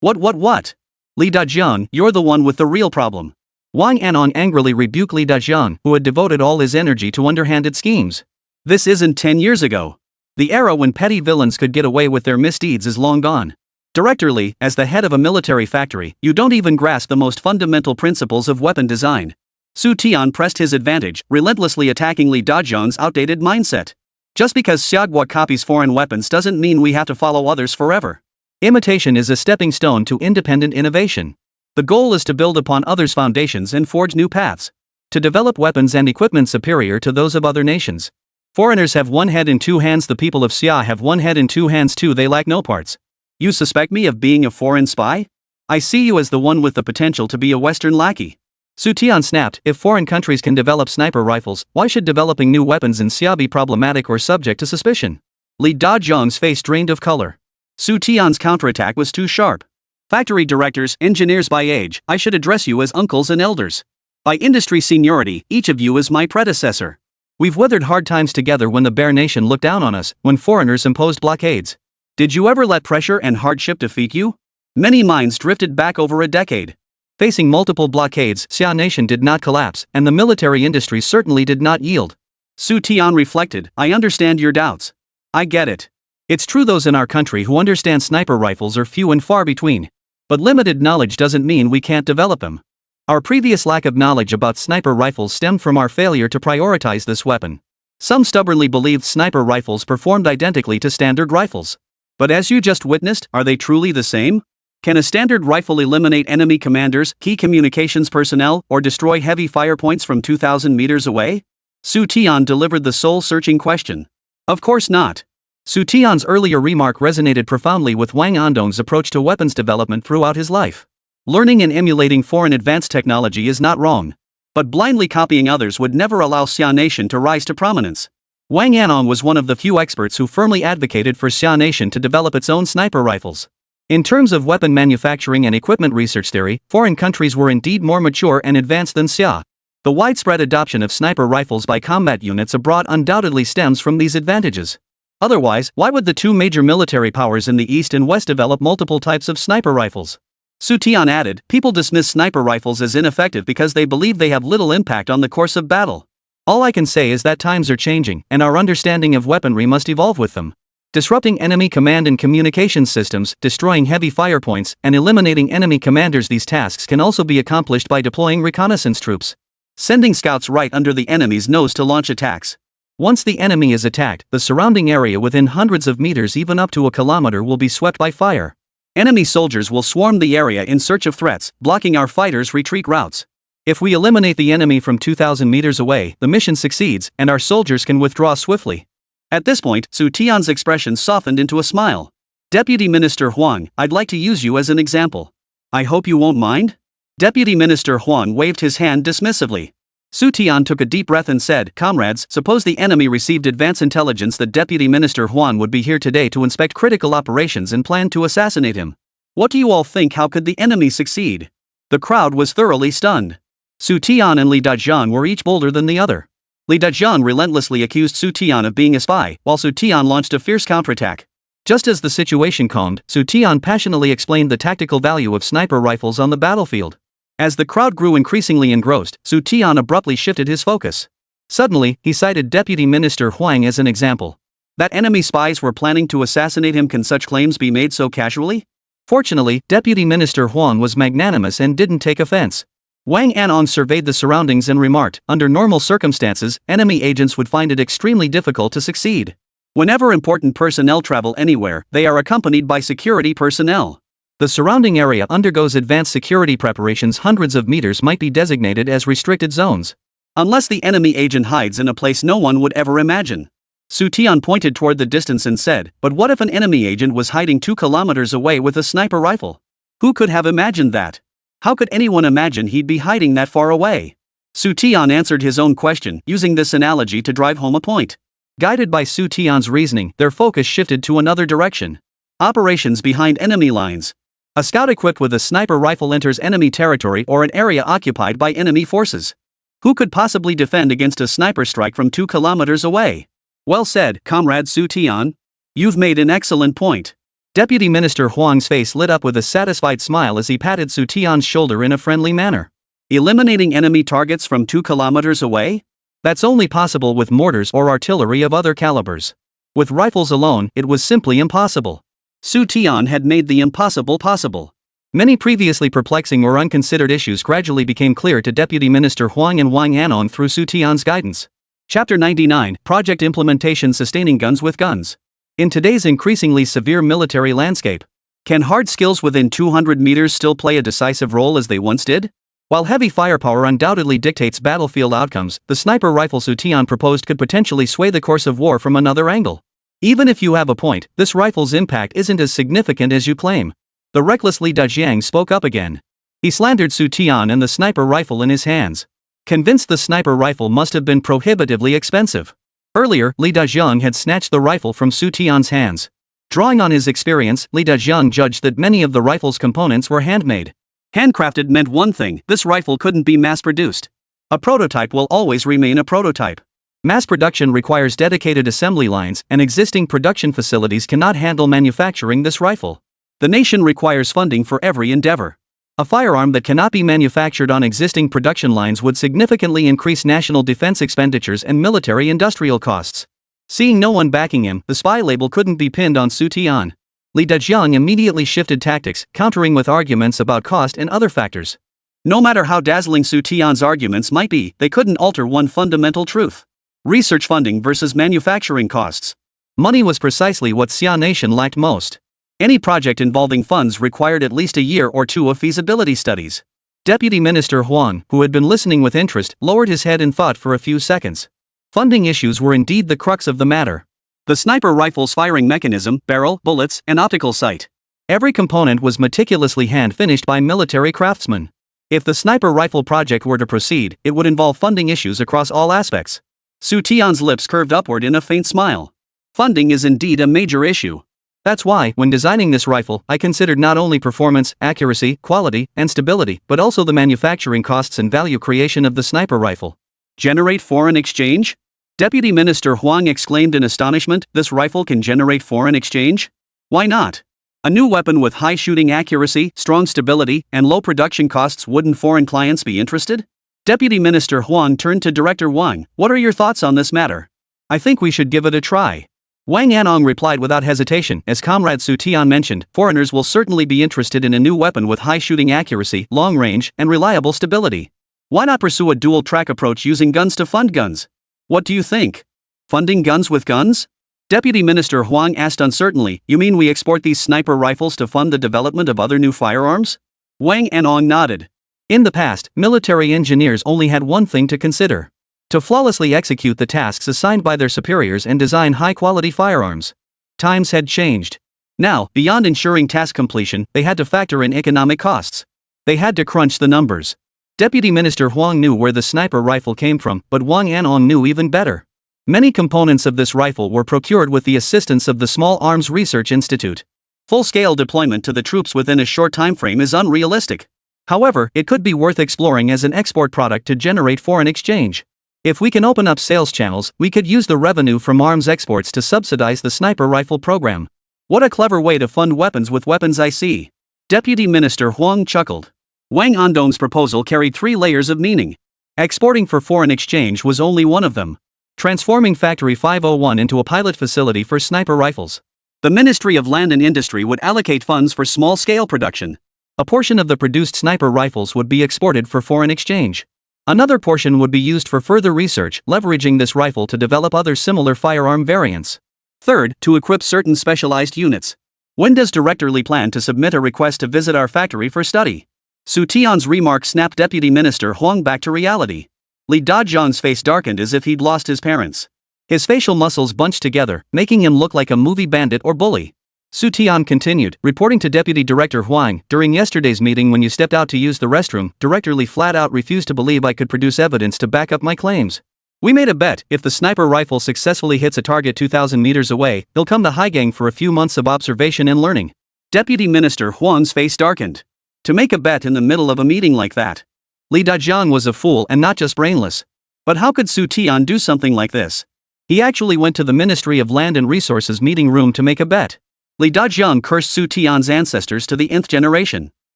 What? Li Dajiang, you're the one with the real problem. Wang Anon angrily rebuked Li Dajiang, who had devoted all his energy to underhanded schemes. This isn't 10 years ago. The era when petty villains could get away with their misdeeds is long gone. Director Li, as the head of a military factory, you don't even grasp the most fundamental principles of weapon design. Xu Tian pressed his advantage, relentlessly attacking Li Dajiang's outdated mindset. Just because Xiaguo copies foreign weapons doesn't mean we have to follow others forever. Imitation is a stepping stone to independent innovation. The goal is to build upon others' foundations and forge new paths. To develop weapons and equipment superior to those of other nations. Foreigners have one head and two hands, the people of Xia have one head and two hands too, they lack no parts. You suspect me of being a foreign spy? I see you as the one with the potential to be a Western lackey. Xu Tian snapped, if foreign countries can develop sniper rifles, why should developing new weapons in Xia be problematic or subject to suspicion? Li Dajiang's face drained of color. Xu Tian's counterattack was too sharp. Factory directors, engineers by age, I should address you as uncles and elders. By industry seniority, each of you is my predecessor. We've weathered hard times together when the Bear Nation looked down on us, when foreigners imposed blockades. Did you ever let pressure and hardship defeat you? Many minds drifted back over a decade. Facing multiple blockades, Xia nation did not collapse, and the military industry certainly did not yield. Xu Tian reflected, I understand your doubts. I get it. It's true those in our country who understand sniper rifles are few and far between. But limited knowledge doesn't mean we can't develop them. Our previous lack of knowledge about sniper rifles stemmed from our failure to prioritize this weapon. Some stubbornly believed sniper rifles performed identically to standard rifles. But as you just witnessed, are they truly the same? Can a standard rifle eliminate enemy commanders, key communications personnel, or destroy heavy fire points from 2,000 meters away? Xu Tian delivered the soul-searching question. Of course not. Xu Tian's earlier remark resonated profoundly with Wang Andong's approach to weapons development throughout his life. Learning and emulating foreign advanced technology is not wrong. But blindly copying others would never allow Xia nation to rise to prominence. Wang Andong was one of the few experts who firmly advocated for Xia nation to develop its own sniper rifles. In terms of weapon manufacturing and equipment research theory, foreign countries were indeed more mature and advanced than Xia. The widespread adoption of sniper rifles by combat units abroad undoubtedly stems from these advantages. Otherwise, why would the two major military powers in the East and West develop multiple types of sniper rifles? Xu Tian added, people dismiss sniper rifles as ineffective because they believe they have little impact on the course of battle. All I can say is that times are changing, and our understanding of weaponry must evolve with them. Disrupting enemy command and communication systems, destroying heavy fire points, and eliminating enemy commanders. These tasks can also be accomplished by deploying reconnaissance troops. Sending scouts right under the enemy's nose to launch attacks. Once the enemy is attacked, the surrounding area within hundreds of meters, even up to a kilometer, will be swept by fire. Enemy soldiers will swarm the area in search of threats, blocking our fighters' retreat routes. If we eliminate the enemy from 2,000 meters away, the mission succeeds, and our soldiers can withdraw swiftly. At this point, Xu Tian's expression softened into a smile. Deputy Minister Huang, I'd like to use you as an example. I hope you won't mind? Deputy Minister Huang waved his hand dismissively. Xu Tian took a deep breath and said, comrades, suppose the enemy received advance intelligence that Deputy Minister Huang would be here today to inspect critical operations and planned to assassinate him. What do you all think? How could the enemy succeed? The crowd was thoroughly stunned. Xu Tian and Li Dajiang were each bolder than the other. Li Dajiang relentlessly accused Xu Tian of being a spy, while Xu Tian launched a fierce counterattack. Just as the situation calmed, Xu Tian passionately explained the tactical value of sniper rifles on the battlefield. As the crowd grew increasingly engrossed, Xu Tian abruptly shifted his focus. Suddenly, he cited Deputy Minister Huang as an example. That enemy spies were planning to assassinate him. Can such claims be made so casually? Fortunately, Deputy Minister Huang was magnanimous and didn't take offense. Wang Anong surveyed the surroundings and remarked, under normal circumstances, enemy agents would find it extremely difficult to succeed. Whenever important personnel travel anywhere, they are accompanied by security personnel. The surrounding area undergoes advanced security preparations. Hundreds of meters might be designated as restricted zones. Unless the enemy agent hides in a place no one would ever imagine. Xu Tian pointed toward the distance and said, but what if an enemy agent was hiding 2 kilometers away with a sniper rifle? Who could have imagined that? How could anyone imagine he'd be hiding that far away? Xu Tian answered his own question, using this analogy to drive home a point. Guided by Xu Tian's reasoning, their focus shifted to another direction. Operations behind enemy lines. A scout equipped with a sniper rifle enters enemy territory or an area occupied by enemy forces. Who could possibly defend against a sniper strike from 2 kilometers away? Well said, Comrade Xu Tian. You've made an excellent point. Deputy Minister Huang's face lit up with a satisfied smile as he patted Xu Tian's shoulder in a friendly manner. Eliminating enemy targets from 2 kilometers away? That's only possible with mortars or artillery of other calibers. With rifles alone, it was simply impossible. Xu Tian had made the impossible possible. Many previously perplexing or unconsidered issues gradually became clear to Deputy Minister Huang and Wang Anong through Xu Tian's guidance. Chapter 99, Project Implementation. Sustaining guns with guns. In today's increasingly severe military landscape, can hard skills within 200 meters still play a decisive role as they once did? While heavy firepower undoubtedly dictates battlefield outcomes, the sniper rifle Xu Tian proposed could potentially sway the course of war from another angle. Even if you have a point, this rifle's impact isn't as significant as you claim. The reckless Li Dajiang spoke up again. He slandered Xu Tian and the sniper rifle in his hands. Convinced the sniper rifle must have been prohibitively expensive. Earlier, Li Dajiang had snatched the rifle from Xu Tian's hands. Drawing on his experience, Li Dajiang judged that many of the rifle's components were handmade. Handcrafted meant one thing: this rifle couldn't be mass-produced. A prototype will always remain a prototype. Mass production requires dedicated assembly lines, and existing production facilities cannot handle manufacturing this rifle. The nation requires funding for every endeavor. A firearm that cannot be manufactured on existing production lines would significantly increase national defense expenditures and military industrial costs. Seeing no one backing him, the spy label couldn't be pinned on Xu Tian. Li Dajiang immediately shifted tactics, countering with arguments about cost and other factors. No matter how dazzling Xu Tian's arguments might be, they couldn't alter one fundamental truth. Research funding versus manufacturing costs. Money was precisely what Xia Nation lacked most. Any project involving funds required at least a year or 2 of feasibility studies. Deputy Minister Huang, who had been listening with interest, lowered his head in thought for a few seconds. Funding issues were indeed the crux of the matter. The sniper rifle's firing mechanism, barrel, bullets, and optical sight. Every component was meticulously hand-finished by military craftsmen. If the sniper rifle project were to proceed, it would involve funding issues across all aspects. Xu Tian's lips curved upward in a faint smile. Funding is indeed a major issue. That's why, when designing this rifle, I considered not only performance, accuracy, quality, and stability, but also the manufacturing costs and value creation of the sniper rifle. Generate foreign exchange? Deputy Minister Huang exclaimed in astonishment. This rifle can generate foreign exchange? Why not? A new weapon with high shooting accuracy, strong stability, and low production costs. Wouldn't foreign clients be interested? Deputy Minister Huang turned to Director Wang. What are your thoughts on this matter? I think we should give it a try. Wang Anong replied without hesitation. As Comrade Xu Tian mentioned, foreigners will certainly be interested in a new weapon with high shooting accuracy, long range, and reliable stability. Why not pursue a dual-track approach using guns to fund guns? What do you think? Funding guns with guns? Deputy Minister Huang asked uncertainly. You mean we export these sniper rifles to fund the development of other new firearms? Wang Anong nodded. In the past, military engineers only had one thing to consider: to flawlessly execute the tasks assigned by their superiors and design high-quality firearms. Times had changed. Now, beyond ensuring task completion, they had to factor in economic costs. They had to crunch the numbers. Deputy Minister Huang knew where the sniper rifle came from, but Wang Anong knew even better. Many components of this rifle were procured with the assistance of the Small Arms Research Institute. Full-scale deployment to the troops within a short time frame is unrealistic. However, it could be worth exploring as an export product to generate foreign exchange. If we can open up sales channels, we could use the revenue from arms exports to subsidize the sniper rifle program. What a clever way to fund weapons with weapons I see. Deputy Minister Huang chuckled. Wang Andong's proposal carried 3 layers of meaning. Exporting for foreign exchange was only one of them. Transforming Factory 501 into a pilot facility for sniper rifles. The Ministry of Land and Industry would allocate funds for small-scale production. A portion of the produced sniper rifles would be exported for foreign exchange. Another portion would be used for further research, leveraging this rifle to develop other similar firearm variants. Third, to equip certain specialized units. When does Director Li plan to submit a request to visit our factory for study? Xu Tian's remark snapped Deputy Minister Huang back to reality. Li Dajiang's face darkened as if he'd lost his parents. His facial muscles bunched together, making him look like a movie bandit or bully. Xu Tian continued, reporting to Deputy Director Huang, during yesterday's meeting when you stepped out to use the restroom, Director Li flat out refused to believe I could produce evidence to back up my claims. We made a bet, if the sniper rifle successfully hits a target 2,000 meters away, he'll come to Haizhou for a few months of observation and learning. Deputy Minister Huang's face darkened. To make a bet in the middle of a meeting like that. Li Dajiang was a fool and not just brainless. But how could Xu Tian do something like this? He actually went to the Ministry of Land and Resources meeting room to make a bet. Li Dajiang cursed Xu Tian's ancestors to the nth generation.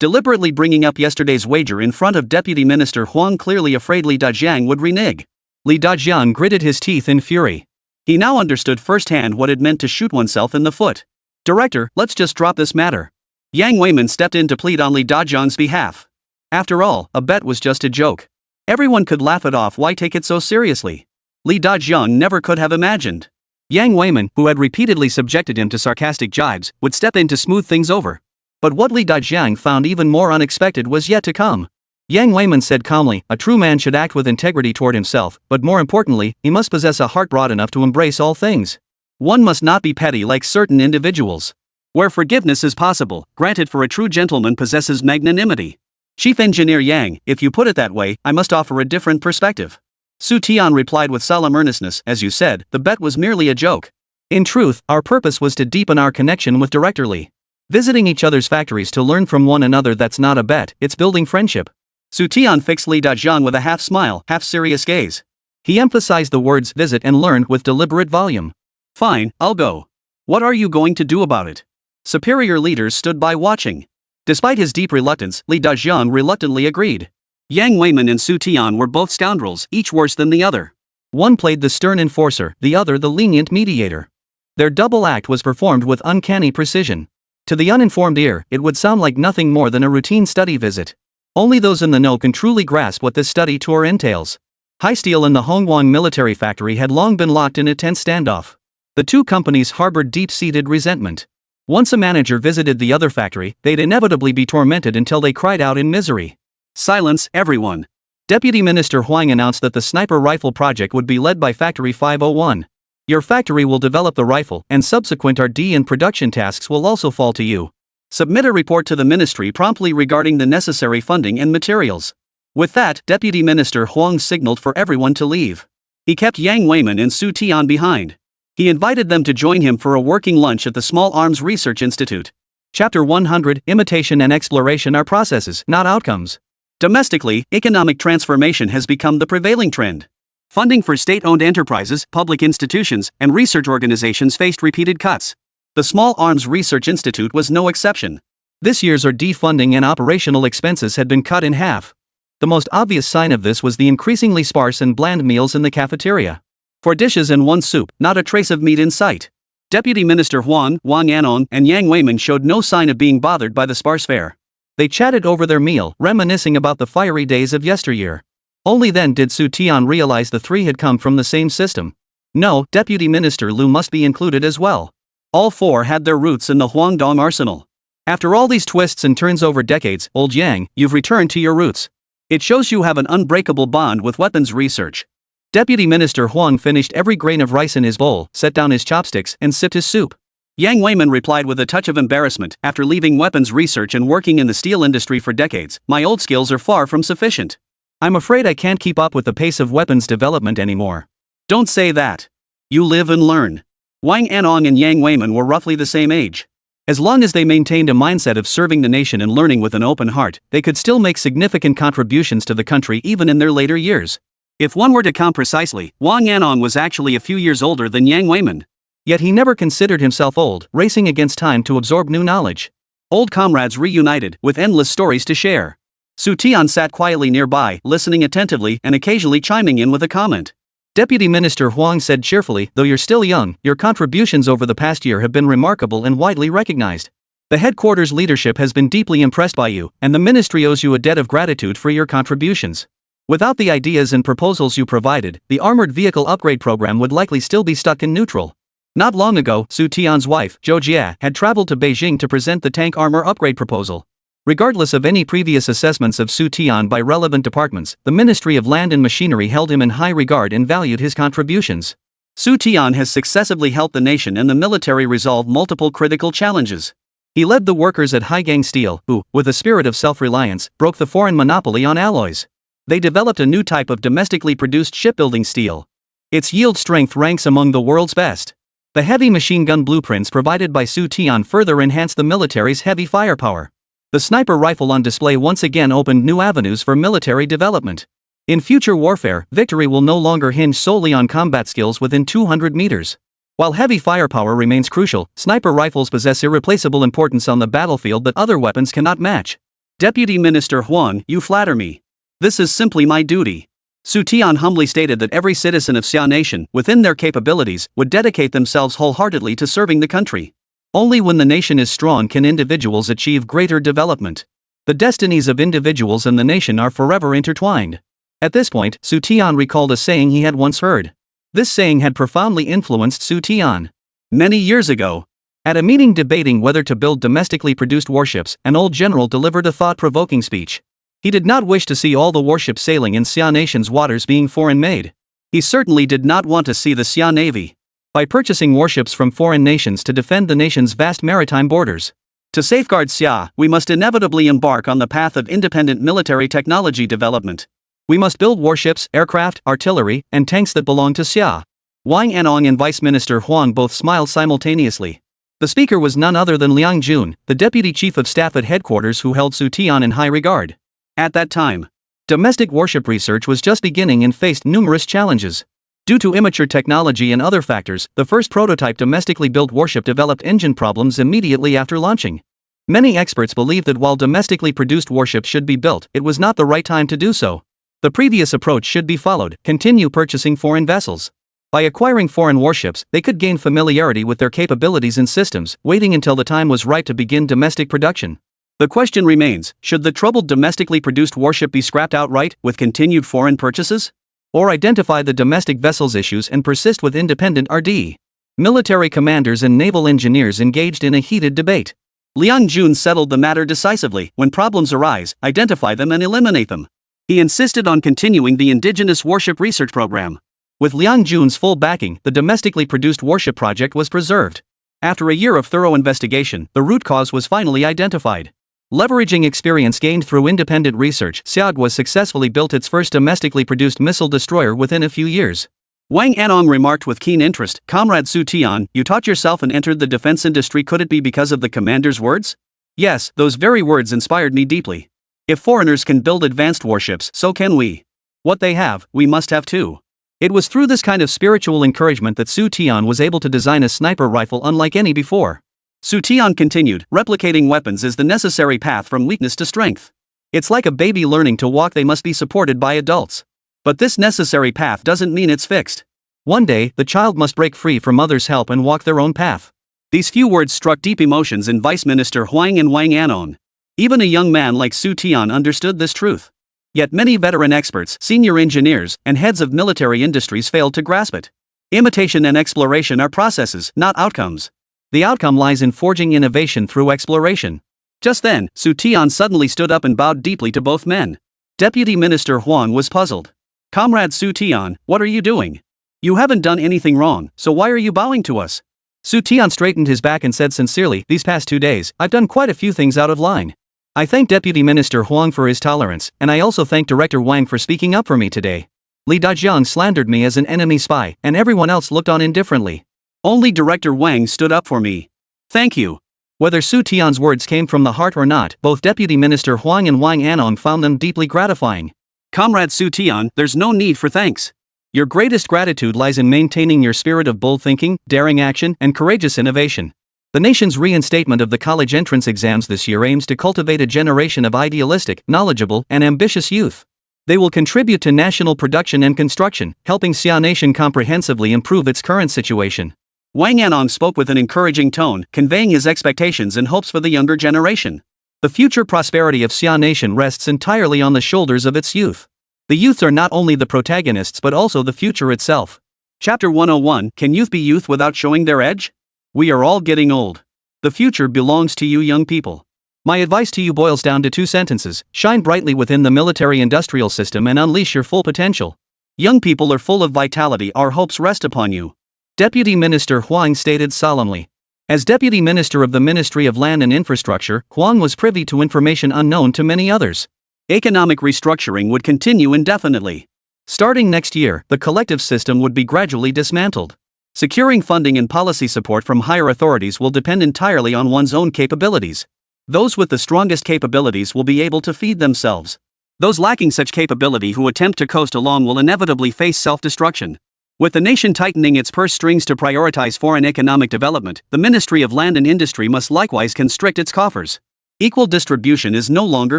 Deliberately bringing up yesterday's wager in front of Deputy Minister Huang, clearly afraid Li Dajiang would renege. Li Dajiang gritted his teeth in fury. He now understood firsthand what it meant to shoot oneself in the foot. Director, let's just drop this matter. Yang Weiman stepped in to plead on Li Dajiang's behalf. After all, a bet was just a joke. Everyone could laugh it off, why take it so seriously? Li Dajiang never could have imagined. Yang Weiman, who had repeatedly subjected him to sarcastic jibes, would step in to smooth things over. But what Li Dajiang found even more unexpected was yet to come. Yang Weiman said calmly, a true man should act with integrity toward himself, but more importantly, he must possess a heart broad enough to embrace all things. One must not be petty like certain individuals. Where forgiveness is possible, granted for a true gentleman possesses magnanimity. Chief Engineer Yang, if you put it that way, I must offer a different perspective. Xu Tian replied with solemn earnestness, as you said, the bet was merely a joke. In truth, our purpose was to deepen our connection with Director Li. Visiting each other's factories to learn from one another, that's not a bet, it's building friendship. Xu Tian fixed Li Dajiang with a half-smile, half-serious gaze. He emphasized the words visit and learn with deliberate volume. Fine, I'll go. What are you going to do about it? Superior leaders stood by watching. Despite his deep reluctance, Li Dajiang reluctantly agreed. Yang Weiman and Xu Tian were both scoundrels, each worse than the other. One played the stern enforcer, the other the lenient mediator. Their double act was performed with uncanny precision. To the uninformed ear, it would sound like nothing more than a routine study visit. Only those in the know can truly grasp what this study tour entails. Haizhou and the Hongguang military factory had long been locked in a tense standoff. The two companies harbored deep-seated resentment. Once a manager visited the other factory, they'd inevitably be tormented until they cried out in misery. Silence, everyone. Deputy Minister Huang announced that the sniper rifle project would be led by Factory 501. Your factory will develop the rifle, and subsequent R&D and production tasks will also fall to you. Submit a report to the ministry promptly regarding the necessary funding and materials. With that, Deputy Minister Huang signaled for everyone to leave. He kept Yang Weiman and Xu Tian behind. He invited them to join him for a working lunch at the Small Arms Research Institute. Chapter 100, Imitation and Exploration are processes, not outcomes. Domestically, economic transformation has become the prevailing trend. Funding for state-owned enterprises, public institutions, and research organizations faced repeated cuts. The Small Arms Research Institute was no exception. This year's R&D funding and operational expenses had been cut in half. The most obvious sign of this was the increasingly sparse and bland meals in the cafeteria. 4 dishes and 1 soup, not a trace of meat in sight. Deputy Minister Huang, Wang Anong, and Yang Weiman showed no sign of being bothered by the sparse fare. They chatted over their meal, reminiscing about the fiery days of yesteryear. Only then did Xu Tian realize the three had come from the same system. No, Deputy Minister Lu must be included as well. All 4 had their roots in the Huangdong arsenal. After all these twists and turns over decades, old Yang, you've returned to your roots. It shows you have an unbreakable bond with weapons research. Deputy Minister Huang finished every grain of rice in his bowl, set down his chopsticks, and sipped his soup. Yang Weiman replied with a touch of embarrassment, after leaving weapons research and working in the steel industry for decades, my old skills are far from sufficient. I'm afraid I can't keep up with the pace of weapons development anymore. Don't say that. You live and learn. Wang Anong and Yang Weiman were roughly the same age. As long as they maintained a mindset of serving the nation and learning with an open heart, they could still make significant contributions to the country even in their later years. If one were to count precisely, Wang Anong was actually a few years older than Yang Weiman. Yet he never considered himself old, racing against time to absorb new knowledge. Old comrades reunited, with endless stories to share. Xu Tian sat quietly nearby, listening attentively and occasionally chiming in with a comment. Deputy Minister Huang said cheerfully, "Though you're still young, your contributions over the past year have been remarkable and widely recognized. The headquarters leadership has been deeply impressed by you, and the ministry owes you a debt of gratitude for your contributions. Without the ideas and proposals you provided, the armored vehicle upgrade program would likely still be stuck in neutral." Not long ago, Xu Tian's wife, Zhou Jie, had traveled to Beijing to present the tank armor upgrade proposal. Regardless of any previous assessments of Xu Tian by relevant departments, the Ministry of Land and Machinery held him in high regard and valued his contributions. Xu Tian has successively helped the nation and the military resolve multiple critical challenges. He led the workers at Haizhou Steel, who, with a spirit of self-reliance, broke the foreign monopoly on alloys. They developed a new type of domestically produced shipbuilding steel. Its yield strength ranks among the world's best. The heavy machine gun blueprints provided by Xu Tian further enhanced the military's heavy firepower. The sniper rifle on display once again opened new avenues for military development. In future warfare, victory will no longer hinge solely on combat skills within 200 meters. While heavy firepower remains crucial, sniper rifles possess irreplaceable importance on the battlefield that other weapons cannot match. Deputy Minister Huang, you flatter me. This is simply my duty. Xu Tian humbly stated that every citizen of Xia Nation, within their capabilities, would dedicate themselves wholeheartedly to serving the country. Only when the nation is strong can individuals achieve greater development. The destinies of individuals and the nation are forever intertwined. At this point, Xu Tian recalled a saying he had once heard. This saying had profoundly influenced Xu Tian. Many years ago, at a meeting debating whether to build domestically produced warships, an old general delivered a thought-provoking speech. He did not wish to see all the warships sailing in Xia Nation's waters being foreign-made. He certainly did not want to see the Xia Navy. By purchasing warships from foreign nations to defend the nation's vast maritime borders. To safeguard Xia, we must inevitably embark on the path of independent military technology development. We must build warships, aircraft, artillery, and tanks that belong to Xia. Wang Anong and Vice Minister Huang both smiled simultaneously. The speaker was none other than Liang Jun, the Deputy Chief of Staff at headquarters who held Xu Tian in high regard. At that time, domestic warship research was just beginning and faced numerous challenges. Due to immature technology and other factors, the first prototype domestically built warship developed engine problems immediately after launching. Many experts believe that while domestically produced warships should be built, it was not the right time to do so. The previous approach should be followed: continue purchasing foreign vessels. By acquiring foreign warships, they could gain familiarity with their capabilities and systems, waiting until the time was right to begin domestic production. The question remains, should the troubled domestically produced warship be scrapped outright, with continued foreign purchases? Or identify the domestic vessels issues and persist with independent R&D? Military commanders and naval engineers engaged in a heated debate. Liang Jun settled the matter decisively: when problems arise, identify them and eliminate them. He insisted on continuing the indigenous warship research program. With Liang Jun's full backing, the domestically produced warship project was preserved. After a year of thorough investigation, the root cause was finally identified. Leveraging experience gained through independent research, Xiaogwa successfully built its first domestically produced missile destroyer within a few years. Wang Anong remarked with keen interest, "Comrade Xu Tian, you taught yourself and entered the defense industry. Could it be because of the commander's words?" "Yes, those very words inspired me deeply. If foreigners can build advanced warships, so can we. What they have, we must have too." It was through this kind of spiritual encouragement that Xu Tian was able to design a sniper rifle unlike any before. Xu Tian continued, "Replicating weapons is the necessary path from weakness to strength. It's like a baby learning to walk; they must be supported by adults. But this necessary path doesn't mean it's fixed. One day, the child must break free from others' help and walk their own path." These few words struck deep emotions in Vice Minister Huang and Wang Anong. Even a young man like Xu Tian understood this truth. Yet many veteran experts, senior engineers, and heads of military industries failed to grasp it. Imitation and exploration are processes, not outcomes. The outcome lies in forging innovation through exploration. Just then, Xu Tian suddenly stood up and bowed deeply to both men. Deputy Minister Huang was puzzled. "Comrade Xu Tian, what are you doing? You haven't done anything wrong, so why are you bowing to us?" Xu Tian straightened his back and said sincerely, "These past 2 days, I've done quite a few things out of line. I thank Deputy Minister Huang for his tolerance, and I also thank Director Wang for speaking up for me today. Li Dajiang slandered me as an enemy spy, and everyone else looked on indifferently. Only Director Wang stood up for me. Thank you." Whether Xu Tian's words came from the heart or not, both Deputy Minister Huang and Wang Anong found them deeply gratifying. Comrade Xu Tian, there's no need for thanks. Your greatest gratitude lies in maintaining your spirit of bold thinking, daring action, and courageous innovation. The nation's reinstatement of the college entrance exams this year aims to cultivate a generation of idealistic, knowledgeable, and ambitious youth. They will contribute to national production and construction, helping Xia Nation comprehensively improve its current situation. Wang Anong spoke with an encouraging tone, conveying his expectations and hopes for the younger generation. The future prosperity of Xia Nation rests entirely on the shoulders of its youth. The youth are not only the protagonists but also the future itself. Chapter 101, Can Youth Be Youth Without Showing Their Edge? We are all getting old. The future belongs to you young people. My advice to you boils down to 2 sentences: shine brightly within the military-industrial system and unleash your full potential. Young people are full of vitality, our hopes rest upon you. Deputy Minister Huang stated solemnly. As Deputy Minister of the Ministry of Land and Infrastructure, Huang was privy to information unknown to many others. Economic restructuring would continue indefinitely. Starting next year, the collective system would be gradually dismantled. Securing funding and policy support from higher authorities will depend entirely on one's own capabilities. Those with the strongest capabilities will be able to feed themselves. Those lacking such capability who attempt to coast along will inevitably face self-destruction. With the nation tightening its purse strings to prioritize foreign economic development, the Ministry of Land and Industry must likewise constrict its coffers. Equal distribution is no longer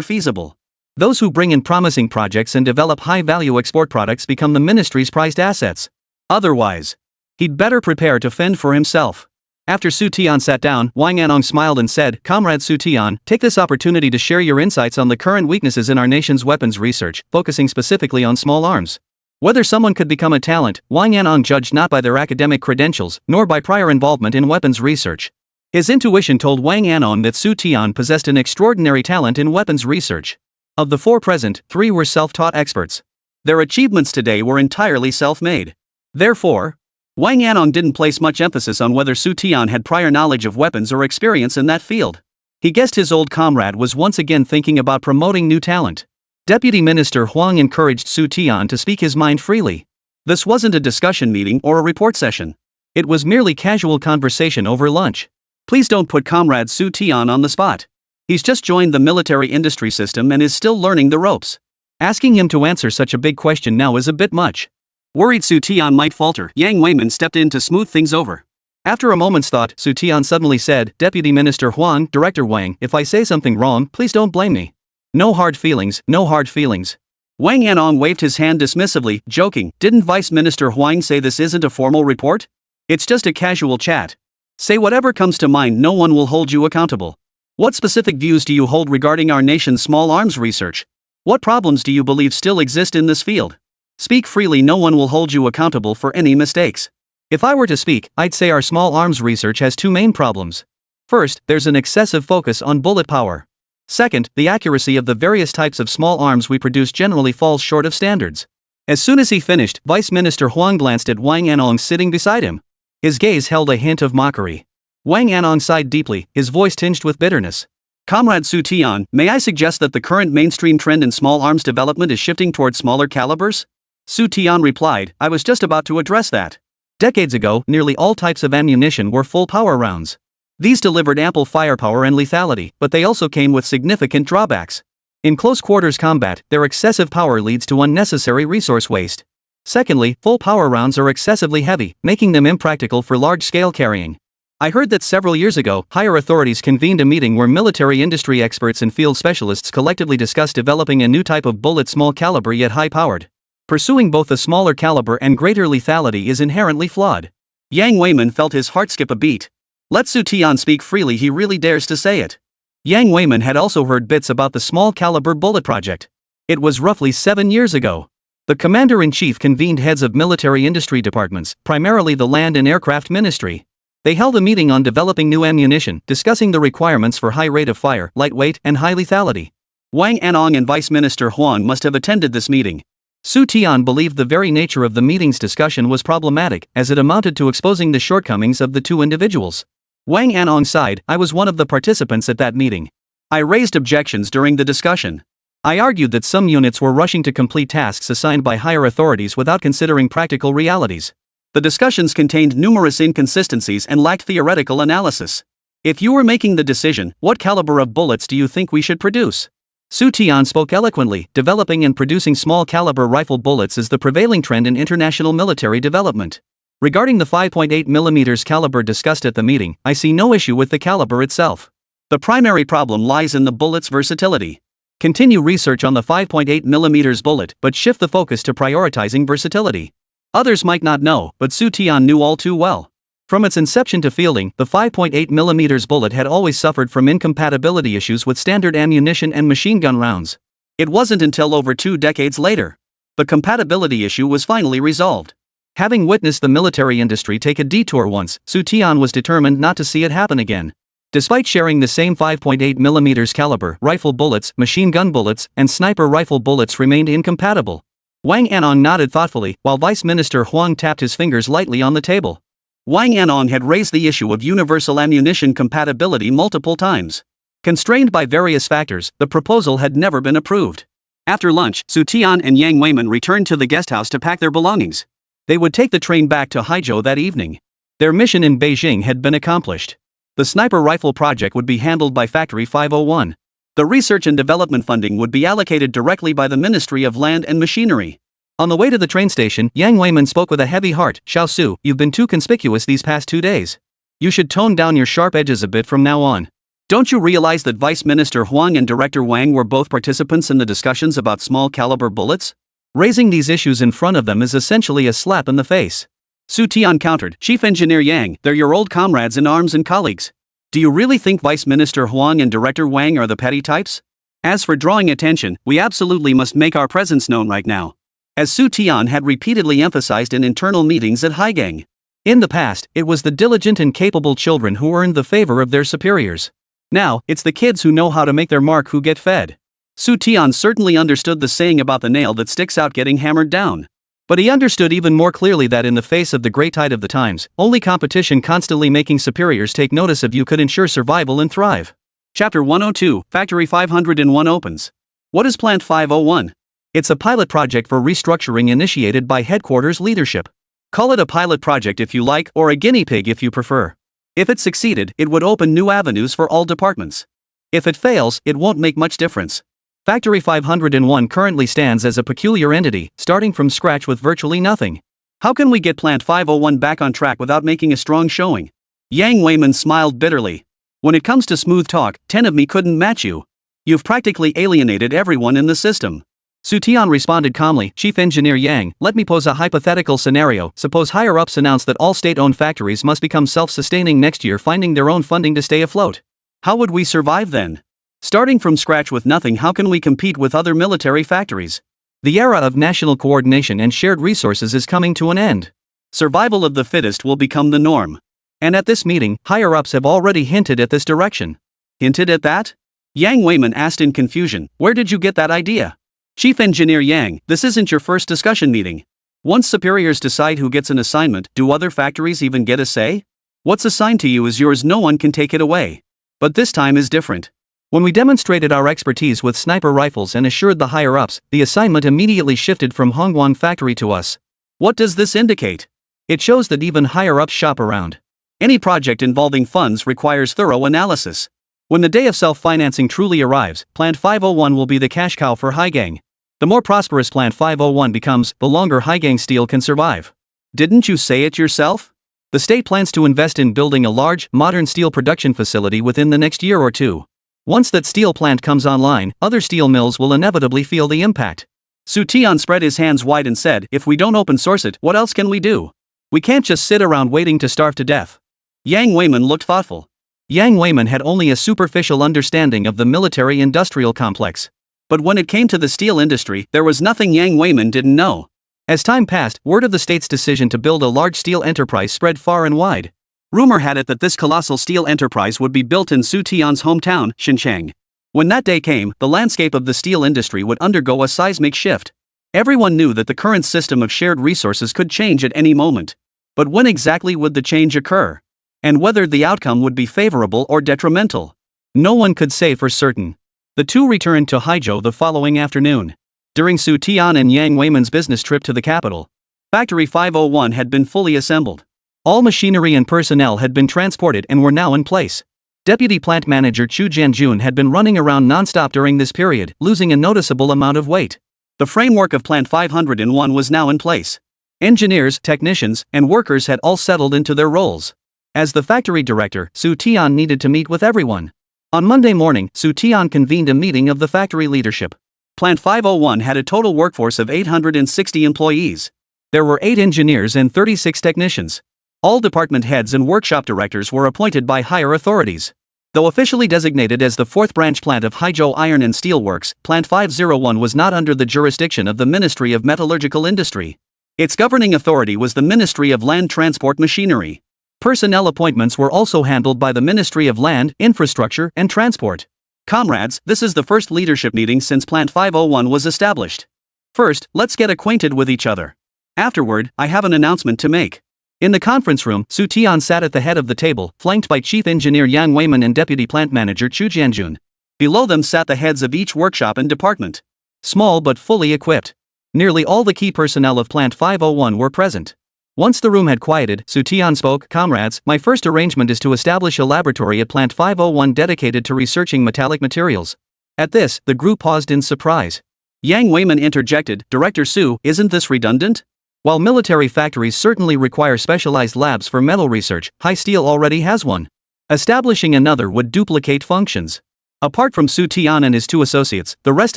feasible. Those who bring in promising projects and develop high-value export products become the ministry's prized assets. Otherwise, he'd better prepare to fend for himself. After Xu Tian sat down, Wang Anong smiled and said, Comrade Xu Tian, take this opportunity to share your insights on the current weaknesses in our nation's weapons research, focusing specifically on small arms. Whether someone could become a talent, Wang Anong judged not by their academic credentials, nor by prior involvement in weapons research. His intuition told Wang Anong that Xu Tian possessed an extraordinary talent in weapons research. Of the 4 present, 3 were self-taught experts. Their achievements today were entirely self-made. Therefore, Wang Anong didn't place much emphasis on whether Xu Tian had prior knowledge of weapons or experience in that field. He guessed his old comrade was once again thinking about promoting new talent. Deputy Minister Huang encouraged Xu Tian to speak his mind freely. This wasn't a discussion meeting or a report session. It was merely casual conversation over lunch. Please don't put Comrade Xu Tian on the spot. He's just joined the military industry system and is still learning the ropes. Asking him to answer such a big question now is a bit much. Worried Xu Tian might falter, Yang Weiman stepped in to smooth things over. After a moment's thought, Xu Tian suddenly said, Deputy Minister Huang, Director Wang, if I say something wrong, please don't blame me. No hard feelings, no hard feelings. Wang Anong waved his hand dismissively, joking, didn't Vice Minister Huang say this isn't a formal report? It's just a casual chat. Say whatever comes to mind, no one will hold you accountable. What specific views do you hold regarding our nation's small arms research? What problems do you believe still exist in this field? Speak freely, no one will hold you accountable for any mistakes. If I were to speak, I'd say our small arms research has 2 main problems. First, there's an excessive focus on bullet power. Second, the accuracy of the various types of small arms we produce generally falls short of standards. As soon as he finished, Vice Minister Huang glanced at Wang Anong sitting beside him. His gaze held a hint of mockery. Wang Anong sighed deeply, his voice tinged with bitterness. Comrade Xu Tian, may I suggest that the current mainstream trend in small arms development is shifting toward smaller calibers? Xu Tian replied, I was just about to address that. Decades ago, nearly all types of ammunition were full power rounds. These delivered ample firepower and lethality, but they also came with significant drawbacks. In close quarters combat, their excessive power leads to unnecessary resource waste. Secondly, full power rounds are excessively heavy, making them impractical for large-scale carrying. I heard that several years ago, higher authorities convened a meeting where military industry experts and field specialists collectively discussed developing a new type of bullet, small caliber yet high-powered. Pursuing both a smaller caliber and greater lethality is inherently flawed. Yang Weiman felt his heart skip a beat. Let Xu Tian speak freely, he really dares to say it. Yang Weiman had also heard bits about the small caliber bullet project. It was roughly 7 years ago. The commander-in-chief convened heads of military industry departments, primarily the Land and Aircraft Ministry. They held a meeting on developing new ammunition, discussing the requirements for high rate of fire, lightweight, and high lethality. Wang Anong and Vice Minister Huang must have attended this meeting. Xu Tian believed the very nature of the meeting's discussion was problematic, as it amounted to exposing the shortcomings of the 2 individuals. Wang Anong sighed, I was one of the participants at that meeting. I raised objections during the discussion. I argued that some units were rushing to complete tasks assigned by higher authorities without considering practical realities. The discussions contained numerous inconsistencies and lacked theoretical analysis. If you were making the decision, what caliber of bullets do you think we should produce? Xu Tian spoke eloquently. Developing and producing small-caliber rifle bullets is the prevailing trend in international military development. Regarding the 5.8mm caliber discussed at the meeting, I see no issue with the caliber itself. The primary problem lies in the bullet's versatility. Continue research on the 5.8mm bullet, but shift the focus to prioritizing versatility. Others might not know, but Xu Tian knew all too well. From its inception to fielding, the 5.8mm bullet had always suffered from incompatibility issues with standard ammunition and machine gun rounds. It wasn't until over 2 decades later the compatibility issue was finally resolved. Having witnessed the military industry take a detour once, Xu Tian was determined not to see it happen again. Despite sharing the same 5.8mm caliber, rifle bullets, machine gun bullets, and sniper rifle bullets remained incompatible. Wang Anong nodded thoughtfully, while Vice Minister Huang tapped his fingers lightly on the table. Wang Anong had raised the issue of universal ammunition compatibility multiple times. Constrained by various factors, the proposal had never been approved. After lunch, Xu Tian and Yang Weiman returned to the guesthouse to pack their belongings. They would take the train back to Haizhou that evening. Their mission in Beijing had been accomplished. The sniper rifle project would be handled by Factory 501. The research and development funding would be allocated directly by the Ministry of Land and Machinery. On the way to the train station, Yang Weiman spoke with a heavy heart. "Xiao Su, you've been too conspicuous these past 2 days. You should tone down your sharp edges a bit from now on. Don't you realize that Vice Minister Huang and Director Wang were both participants in the discussions about small-caliber bullets? Raising these issues in front of them is essentially a slap in the face." Xu Tian countered. "Chief Engineer Yang, they're your old comrades in arms and colleagues. Do you really think Vice Minister Huang and Director Wang are the petty types? As for drawing attention, we absolutely must make our presence known right now." As Xu Tian had repeatedly emphasized in internal meetings at Haizhou. In the past, it was the diligent and capable children who earned the favor of their superiors. Now, it's the kids who know how to make their mark who get fed. Xu Tian certainly understood the saying about the nail that sticks out getting hammered down. But he understood even more clearly that in the face of the great tide of the times, only competition constantly making superiors take notice of you could ensure survival and thrive. Chapter 102, Factory 501 opens. What is Plant 501? It's a pilot project for restructuring initiated by headquarters leadership. Call it a pilot project if you like, or a guinea pig if you prefer. If it succeeded, it would open new avenues for all departments. If it fails, it won't make much difference. Factory 501 currently stands as a peculiar entity, starting from scratch with virtually nothing. How can we get Plant 501 back on track without making a strong showing? Yang Weiman smiled bitterly. When it comes to smooth talk, 10 of me couldn't match you. You've practically alienated everyone in the system. Xu Tian responded calmly. "Chief Engineer Yang, let me pose a hypothetical scenario. Suppose higher-ups announce that all state-owned factories must become self-sustaining next year, finding their own funding to stay afloat. How would we survive then? Starting from scratch with nothing, how can we compete with other military factories? The era of national coordination and shared resources is coming to an end. Survival of the fittest will become the norm." And at this meeting, higher-ups have already hinted at this direction. Hinted at that? Yang Weiman asked in confusion. "Where did you get that idea?" "Chief Engineer Yang, this isn't your first discussion meeting. Once superiors decide who gets an assignment, do other factories even get a say? What's assigned to you is yours, no one can take it away. But this time is different. When we demonstrated our expertise with sniper rifles and assured the higher-ups, the assignment immediately shifted from Hongguang factory to us. What does this indicate? It shows that even higher-ups shop around. Any project involving funds requires thorough analysis. When the day of self-financing truly arrives, Plant 501 will be the cash cow for Haizhou. The more prosperous Plant 501 becomes, the longer Haizhou steel can survive. Didn't you say it yourself? The state plans to invest in building a large, modern steel production facility within the next year or two. Once that steel plant comes online, other steel mills will inevitably feel the impact. Xu Tian spread his hands wide and said, "If we don't open source it, what else can we do? We can't just sit around waiting to starve to death." Yang Weiman looked thoughtful. Yang Weiman had only a superficial understanding of the military-industrial complex. But when it came to the steel industry, there was nothing Yang Weiman didn't know. As time passed, word of the state's decision to build a large steel enterprise spread far and wide. Rumor had it that this colossal steel enterprise would be built in Xu Tian's hometown, Xincheng. When that day came, the landscape of the steel industry would undergo a seismic shift. Everyone knew that the current system of shared resources could change at any moment. But when exactly would the change occur? And whether the outcome would be favorable or detrimental? No one could say for certain. The two returned to Haizhou the following afternoon. During Xu Tian and Yang Weiman's business trip to the capital, Factory 501 had been fully assembled. All machinery and personnel had been transported and were now in place. Deputy Plant Manager Xu Tian had been running around non-stop during this period, losing a noticeable amount of weight. The framework of Plant 501 was now in place. Engineers, technicians, and workers had all settled into their roles. As the factory director, Xu Tian needed to meet with everyone. On Monday morning, Xu Tian convened a meeting of the factory leadership. Plant 501 had a total workforce of 860 employees. There were 8 engineers and 36 technicians. All department heads and workshop directors were appointed by higher authorities. Though officially designated as the 4th branch plant of Haizhou Iron and Steel Works, Plant 501 was not under the jurisdiction of the Ministry of Metallurgical Industry. Its governing authority was the Ministry of Land Transport Machinery. Personnel appointments were also handled by the Ministry of Land, Infrastructure, and Transport. Comrades, this is the first leadership meeting since Plant 501 was established. First, let's get acquainted with each other. Afterward, I have an announcement to make. In the conference room, Xu Tian sat at the head of the table, flanked by Chief Engineer Yang Weiman and Deputy Plant Manager Xu Jianjun. Below them sat the heads of each workshop and department. Small but fully equipped. Nearly all the key personnel of Plant 501 were present. Once the room had quieted, Xu Tian spoke, "Comrades, my first arrangement is to establish a laboratory at Plant 501 dedicated to researching metallic materials." At this, the group paused in surprise. Yang Weiman interjected, "Director Su, isn't this redundant? While military factories certainly require specialized labs for metal research, High Steel already has one. Establishing another would duplicate functions." Apart from Xu Tian and his 2 associates, the rest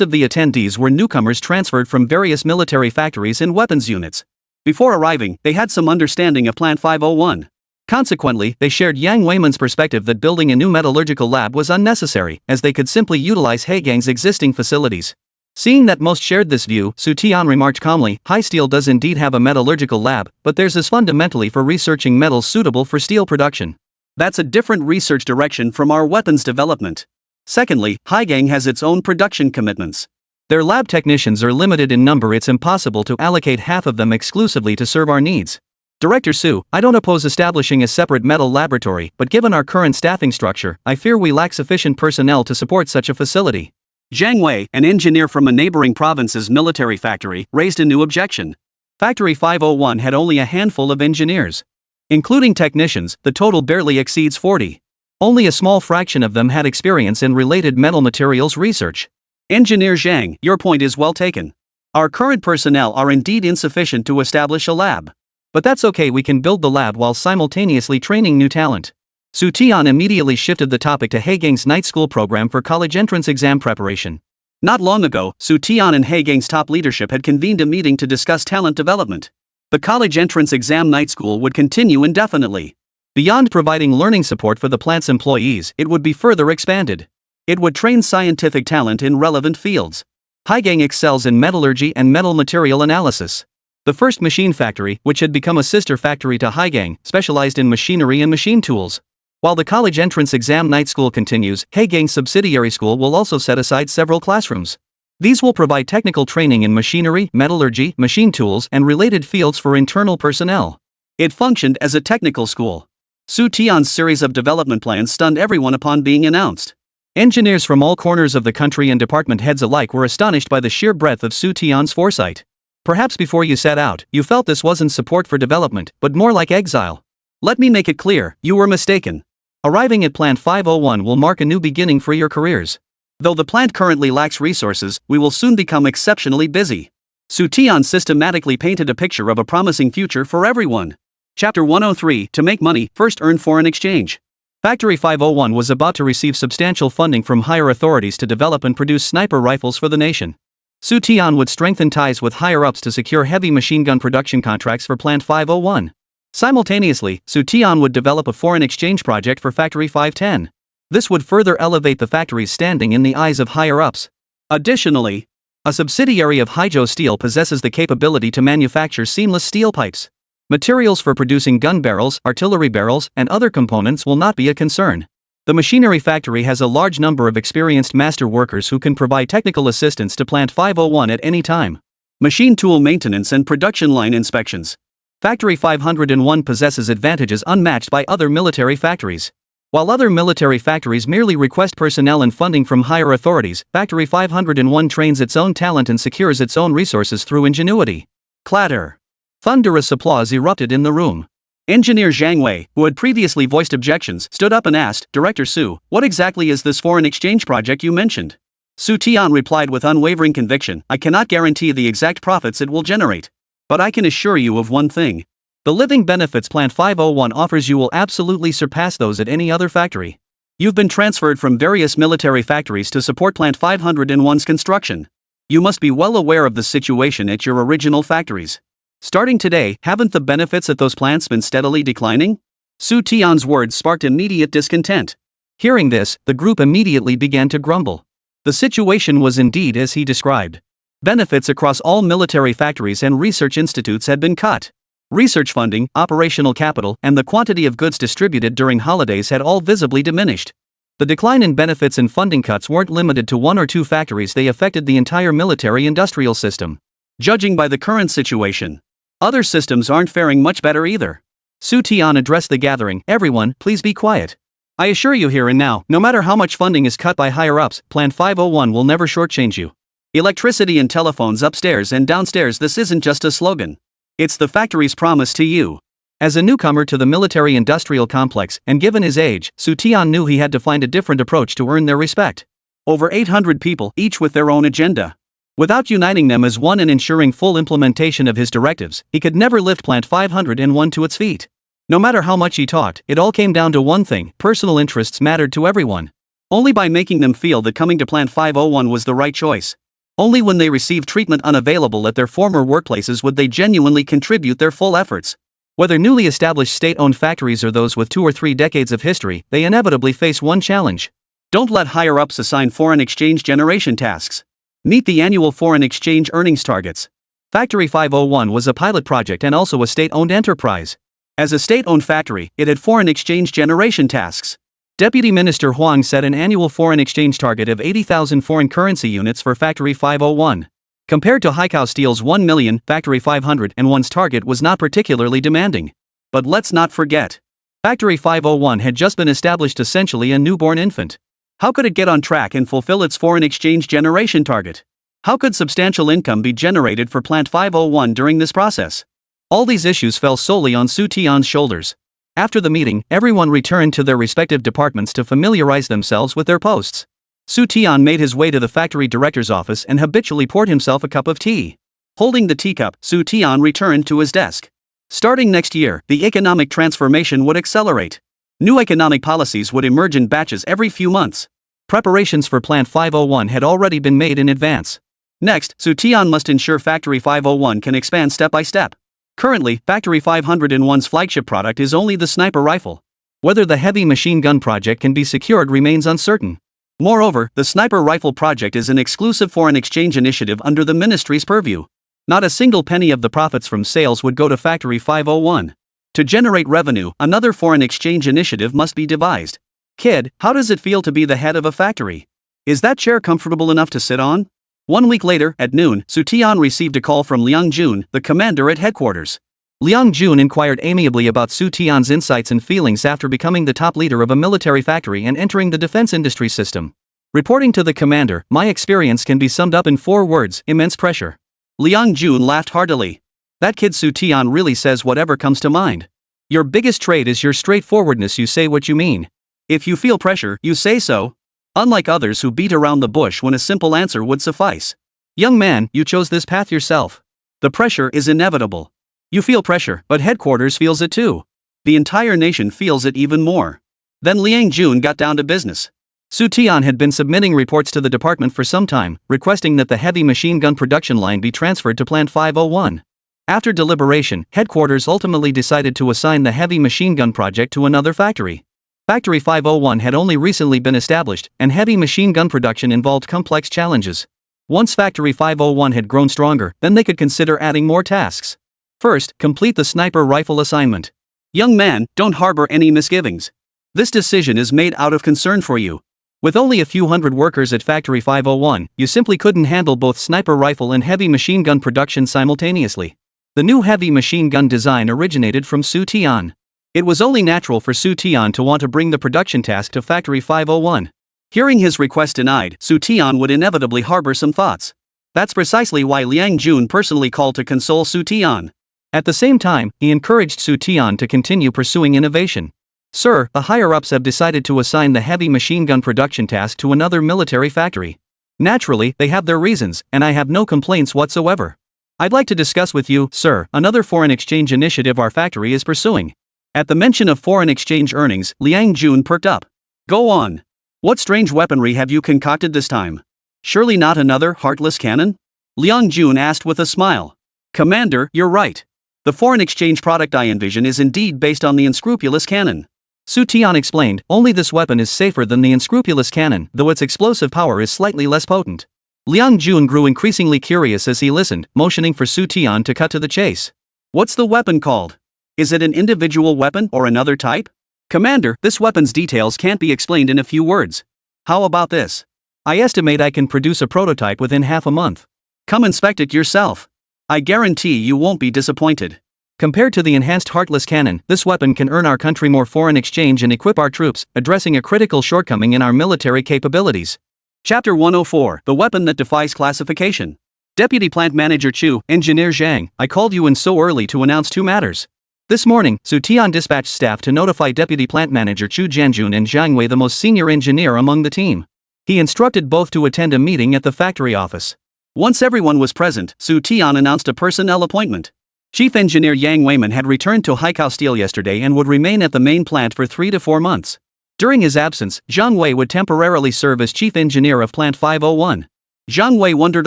of the attendees were newcomers transferred from various military factories and weapons units. Before arriving, they had some understanding of Plant 501. Consequently, they shared Yang Weiman's perspective that building a new metallurgical lab was unnecessary, as they could simply utilize Haizhou's existing facilities. Seeing that most shared this view, Xu Tian remarked calmly, "High Steel does indeed have a metallurgical lab, but theirs is fundamentally for researching metals suitable for steel production. That's a different research direction from our weapons development. Secondly, Haizhou has its own production commitments. Their lab technicians are limited in number. It's impossible to allocate half of them exclusively to serve our needs. Director Su, I don't oppose establishing a separate metal laboratory, but given our current staffing structure, I fear we lack sufficient personnel to support such a facility." Zhang Wei, an engineer from a neighboring province's military factory, raised a new objection. Factory 501 had only a handful of engineers. Including technicians, the total barely exceeds 40. Only a small fraction of them had experience in related metal materials research. Engineer Zhang, your point is well taken. Our current personnel are indeed insufficient to establish a lab. But that's okay, we can build the lab while simultaneously training new talent. Xu Tian immediately shifted the topic to Haizhou's night school program for college entrance exam preparation. Not long ago, Xu Tian and Haizhou's top leadership had convened a meeting to discuss talent development. The college entrance exam night school would continue indefinitely. Beyond providing learning support for the plant's employees, it would be further expanded. It would train scientific talent in relevant fields. Haizhou excels in metallurgy and metal material analysis. The first machine factory, which had become a sister factory to Haizhou, specialized in machinery and machine tools. While the college entrance exam night school continues, Haizhou's subsidiary school will also set aside several classrooms. These will provide technical training in machinery, metallurgy, machine tools, and related fields for internal personnel. It functioned as a technical school. Xu Tian's series of development plans stunned everyone upon being announced. Engineers from all corners of the country and department heads alike were astonished by the sheer breadth of Xu Tian's foresight. Perhaps before you set out, you felt this wasn't support for development, but more like exile. Let me make it clear, you were mistaken. Arriving at Plant 501 will mark a new beginning for your careers. Though the plant currently lacks resources, we will soon become exceptionally busy. Xu Tian systematically painted a picture of a promising future for everyone. Chapter 103, To make money, first earn foreign exchange. Factory 501 was about to receive substantial funding from higher authorities to develop and produce sniper rifles for the nation. Xu Tian would strengthen ties with higher-ups to secure heavy machine gun production contracts for Plant 501. Simultaneously, Xu Tian would develop a foreign exchange project for Factory 510. This would further elevate the factory's standing in the eyes of higher-ups. Additionally, a subsidiary of Haizhou Steel possesses the capability to manufacture seamless steel pipes. Materials for producing gun barrels, artillery barrels, and other components will not be a concern. The machinery factory has a large number of experienced master workers who can provide technical assistance to Plant 501 at any time. Machine tool maintenance and production line inspections. Factory 501 possesses advantages unmatched by other military factories. While other military factories merely request personnel and funding from higher authorities, Factory 501 trains its own talent and secures its own resources through ingenuity. Clatter. Thunderous applause erupted in the room. Engineer Zhang Wei, who had previously voiced objections, stood up and asked, Director Su, what exactly is this foreign exchange project you mentioned? Xu Tian replied with unwavering conviction, I cannot guarantee the exact profits it will generate. But I can assure you of one thing. The living benefits Plant 501 offers you will absolutely surpass those at any other factory. You've been transferred from various military factories to support Plant 501's construction. You must be well aware of the situation at your original factories. Starting today, haven't the benefits at those plants been steadily declining? Xu Tian's words sparked immediate discontent. Hearing this, the group immediately began to grumble. The situation was indeed as he described. Benefits across all military factories and research institutes had been cut. Research funding, operational capital, and the quantity of goods distributed during holidays had all visibly diminished. The decline in benefits and funding cuts weren't limited to one or two factories, they affected the entire military-industrial system. Judging by the current situation, other systems aren't faring much better either. Xu Tian addressed the gathering, everyone, please be quiet. I assure you here and now, no matter how much funding is cut by higher-ups, Plan 501 will never shortchange you. Electricity and telephones upstairs and downstairs, this isn't just a slogan. It's the factory's promise to you. As a newcomer to the military-industrial complex, and given his age, Xu Tian knew he had to find a different approach to earn their respect. Over 800 people, each with their own agenda. Without uniting them as one and ensuring full implementation of his directives, he could never lift Plant 501 to its feet. No matter how much he talked, it all came down to one thing: personal interests mattered to everyone. Only by making them feel that coming to Plant 501 was the right choice. Only when they received treatment unavailable at their former workplaces would they genuinely contribute their full efforts. Whether newly established state-owned factories or those with 2 or 3 decades of history, they inevitably face one challenge. Don't let higher-ups assign foreign exchange generation tasks. Meet the annual foreign exchange earnings targets. Factory 501 was a pilot project and also a state-owned enterprise. As a state-owned factory, it had foreign exchange generation tasks. Deputy Minister Huang set an annual foreign exchange target of 80,000 foreign currency units for Factory 501. Compared to Haizhou Steel's 1 million, Factory 501's target was not particularly demanding. But let's not forget, Factory 501 had just been established, essentially a newborn infant. How could it get on track and fulfill its foreign exchange generation target? How could substantial income be generated for Plant 501 during this process? All these issues fell solely on Xu Tian's shoulders. After the meeting, everyone returned to their respective departments to familiarize themselves with their posts. Xu Tian made his way to the factory director's office and habitually poured himself a cup of tea. Holding the teacup, Xu Tian returned to his desk. Starting next year, the economic transformation would accelerate. New economic policies would emerge in batches every few months. Preparations for Plant 501 had already been made in advance. Next, Xu Tian must ensure Factory 501 can expand step by step. Currently, Factory 501's flagship product is only the sniper rifle. Whether the heavy machine gun project can be secured remains uncertain. Moreover, the sniper rifle project is an exclusive foreign exchange initiative under the ministry's purview. Not a single penny of the profits from sales would go to Factory 501. To generate revenue, another foreign exchange initiative must be devised. Kid, how does it feel to be the head of a factory? Is that chair comfortable enough to sit on? 1 week later, at noon, Xu Tian received a call from Liang Jun, the commander at headquarters. Liang Jun inquired amiably about Xu Tian's insights and feelings after becoming the top leader of a military factory and entering the defense industry system. Reporting to the commander, my experience can be summed up in 4 words: immense pressure. Liang Jun laughed heartily. That kid Xu Tian really says whatever comes to mind. Your biggest trait is your straightforwardness, you say what you mean. If you feel pressure, you say so. Unlike others who beat around the bush when a simple answer would suffice. Young man, you chose this path yourself. The pressure is inevitable. You feel pressure, but headquarters feels it too. The entire nation feels it even more. Then Liang Jun got down to business. Xu Tian had been submitting reports to the department for some time, requesting that the heavy machine gun production line be transferred to Plant 501. After deliberation, headquarters ultimately decided to assign the heavy machine gun project to another factory. Factory 501 had only recently been established, and heavy machine gun production involved complex challenges. Once Factory 501 had grown stronger, then they could consider adding more tasks. First, complete the sniper rifle assignment. Young man, don't harbor any misgivings. This decision is made out of concern for you. With only a few hundred workers at Factory 501, you simply couldn't handle both sniper rifle and heavy machine gun production simultaneously. The new heavy machine gun design originated from Xu Tian. It was only natural for Xu Tian to want to bring the production task to Factory 501. Hearing his request denied, Xu Tian would inevitably harbor some thoughts. That's precisely why Liang Jun personally called to console Xu Tian. At the same time, he encouraged Xu Tian to continue pursuing innovation. Sir, the higher-ups have decided to assign the heavy machine gun production task to another military factory. Naturally, they have their reasons, and I have no complaints whatsoever. I'd like to discuss with you, sir, another foreign exchange initiative our factory is pursuing. At the mention of foreign exchange earnings, Liang Jun perked up. Go on. What strange weaponry have you concocted this time? Surely not another heartless cannon? Liang Jun asked with a smile. Commander, you're right. The foreign exchange product I envision is indeed based on the unscrupulous cannon. Xu Tian explained, only this weapon is safer than the unscrupulous cannon, though its explosive power is slightly less potent. Liang Jun grew increasingly curious as he listened, motioning for Xu Tian to cut to the chase. What's the weapon called? Is it an individual weapon or another type? Commander, this weapon's details can't be explained in a few words. How about this? I estimate I can produce a prototype within half a month. Come inspect it yourself. I guarantee you won't be disappointed. Compared to the enhanced Heartless cannon, this weapon can earn our country more foreign exchange and equip our troops, addressing a critical shortcoming in our military capabilities. Chapter 104, The Weapon That Defies Classification. Deputy Plant Manager Chu, Engineer Zhang, I called you in so early to announce two matters. This morning, Xu Tian dispatched staff to notify Deputy Plant Manager Chu Jianjun and Zhang Wei, the most senior engineer among the team. He instructed both to attend a meeting at the factory office. Once everyone was present, Xu Tian announced a personnel appointment. Chief Engineer Yang Weiman had returned to Haizhou Steel yesterday and would remain at the main plant for 3 to 4 months. During his absence, Zhang Wei would temporarily serve as Chief Engineer of Plant 501. Zhang Wei wondered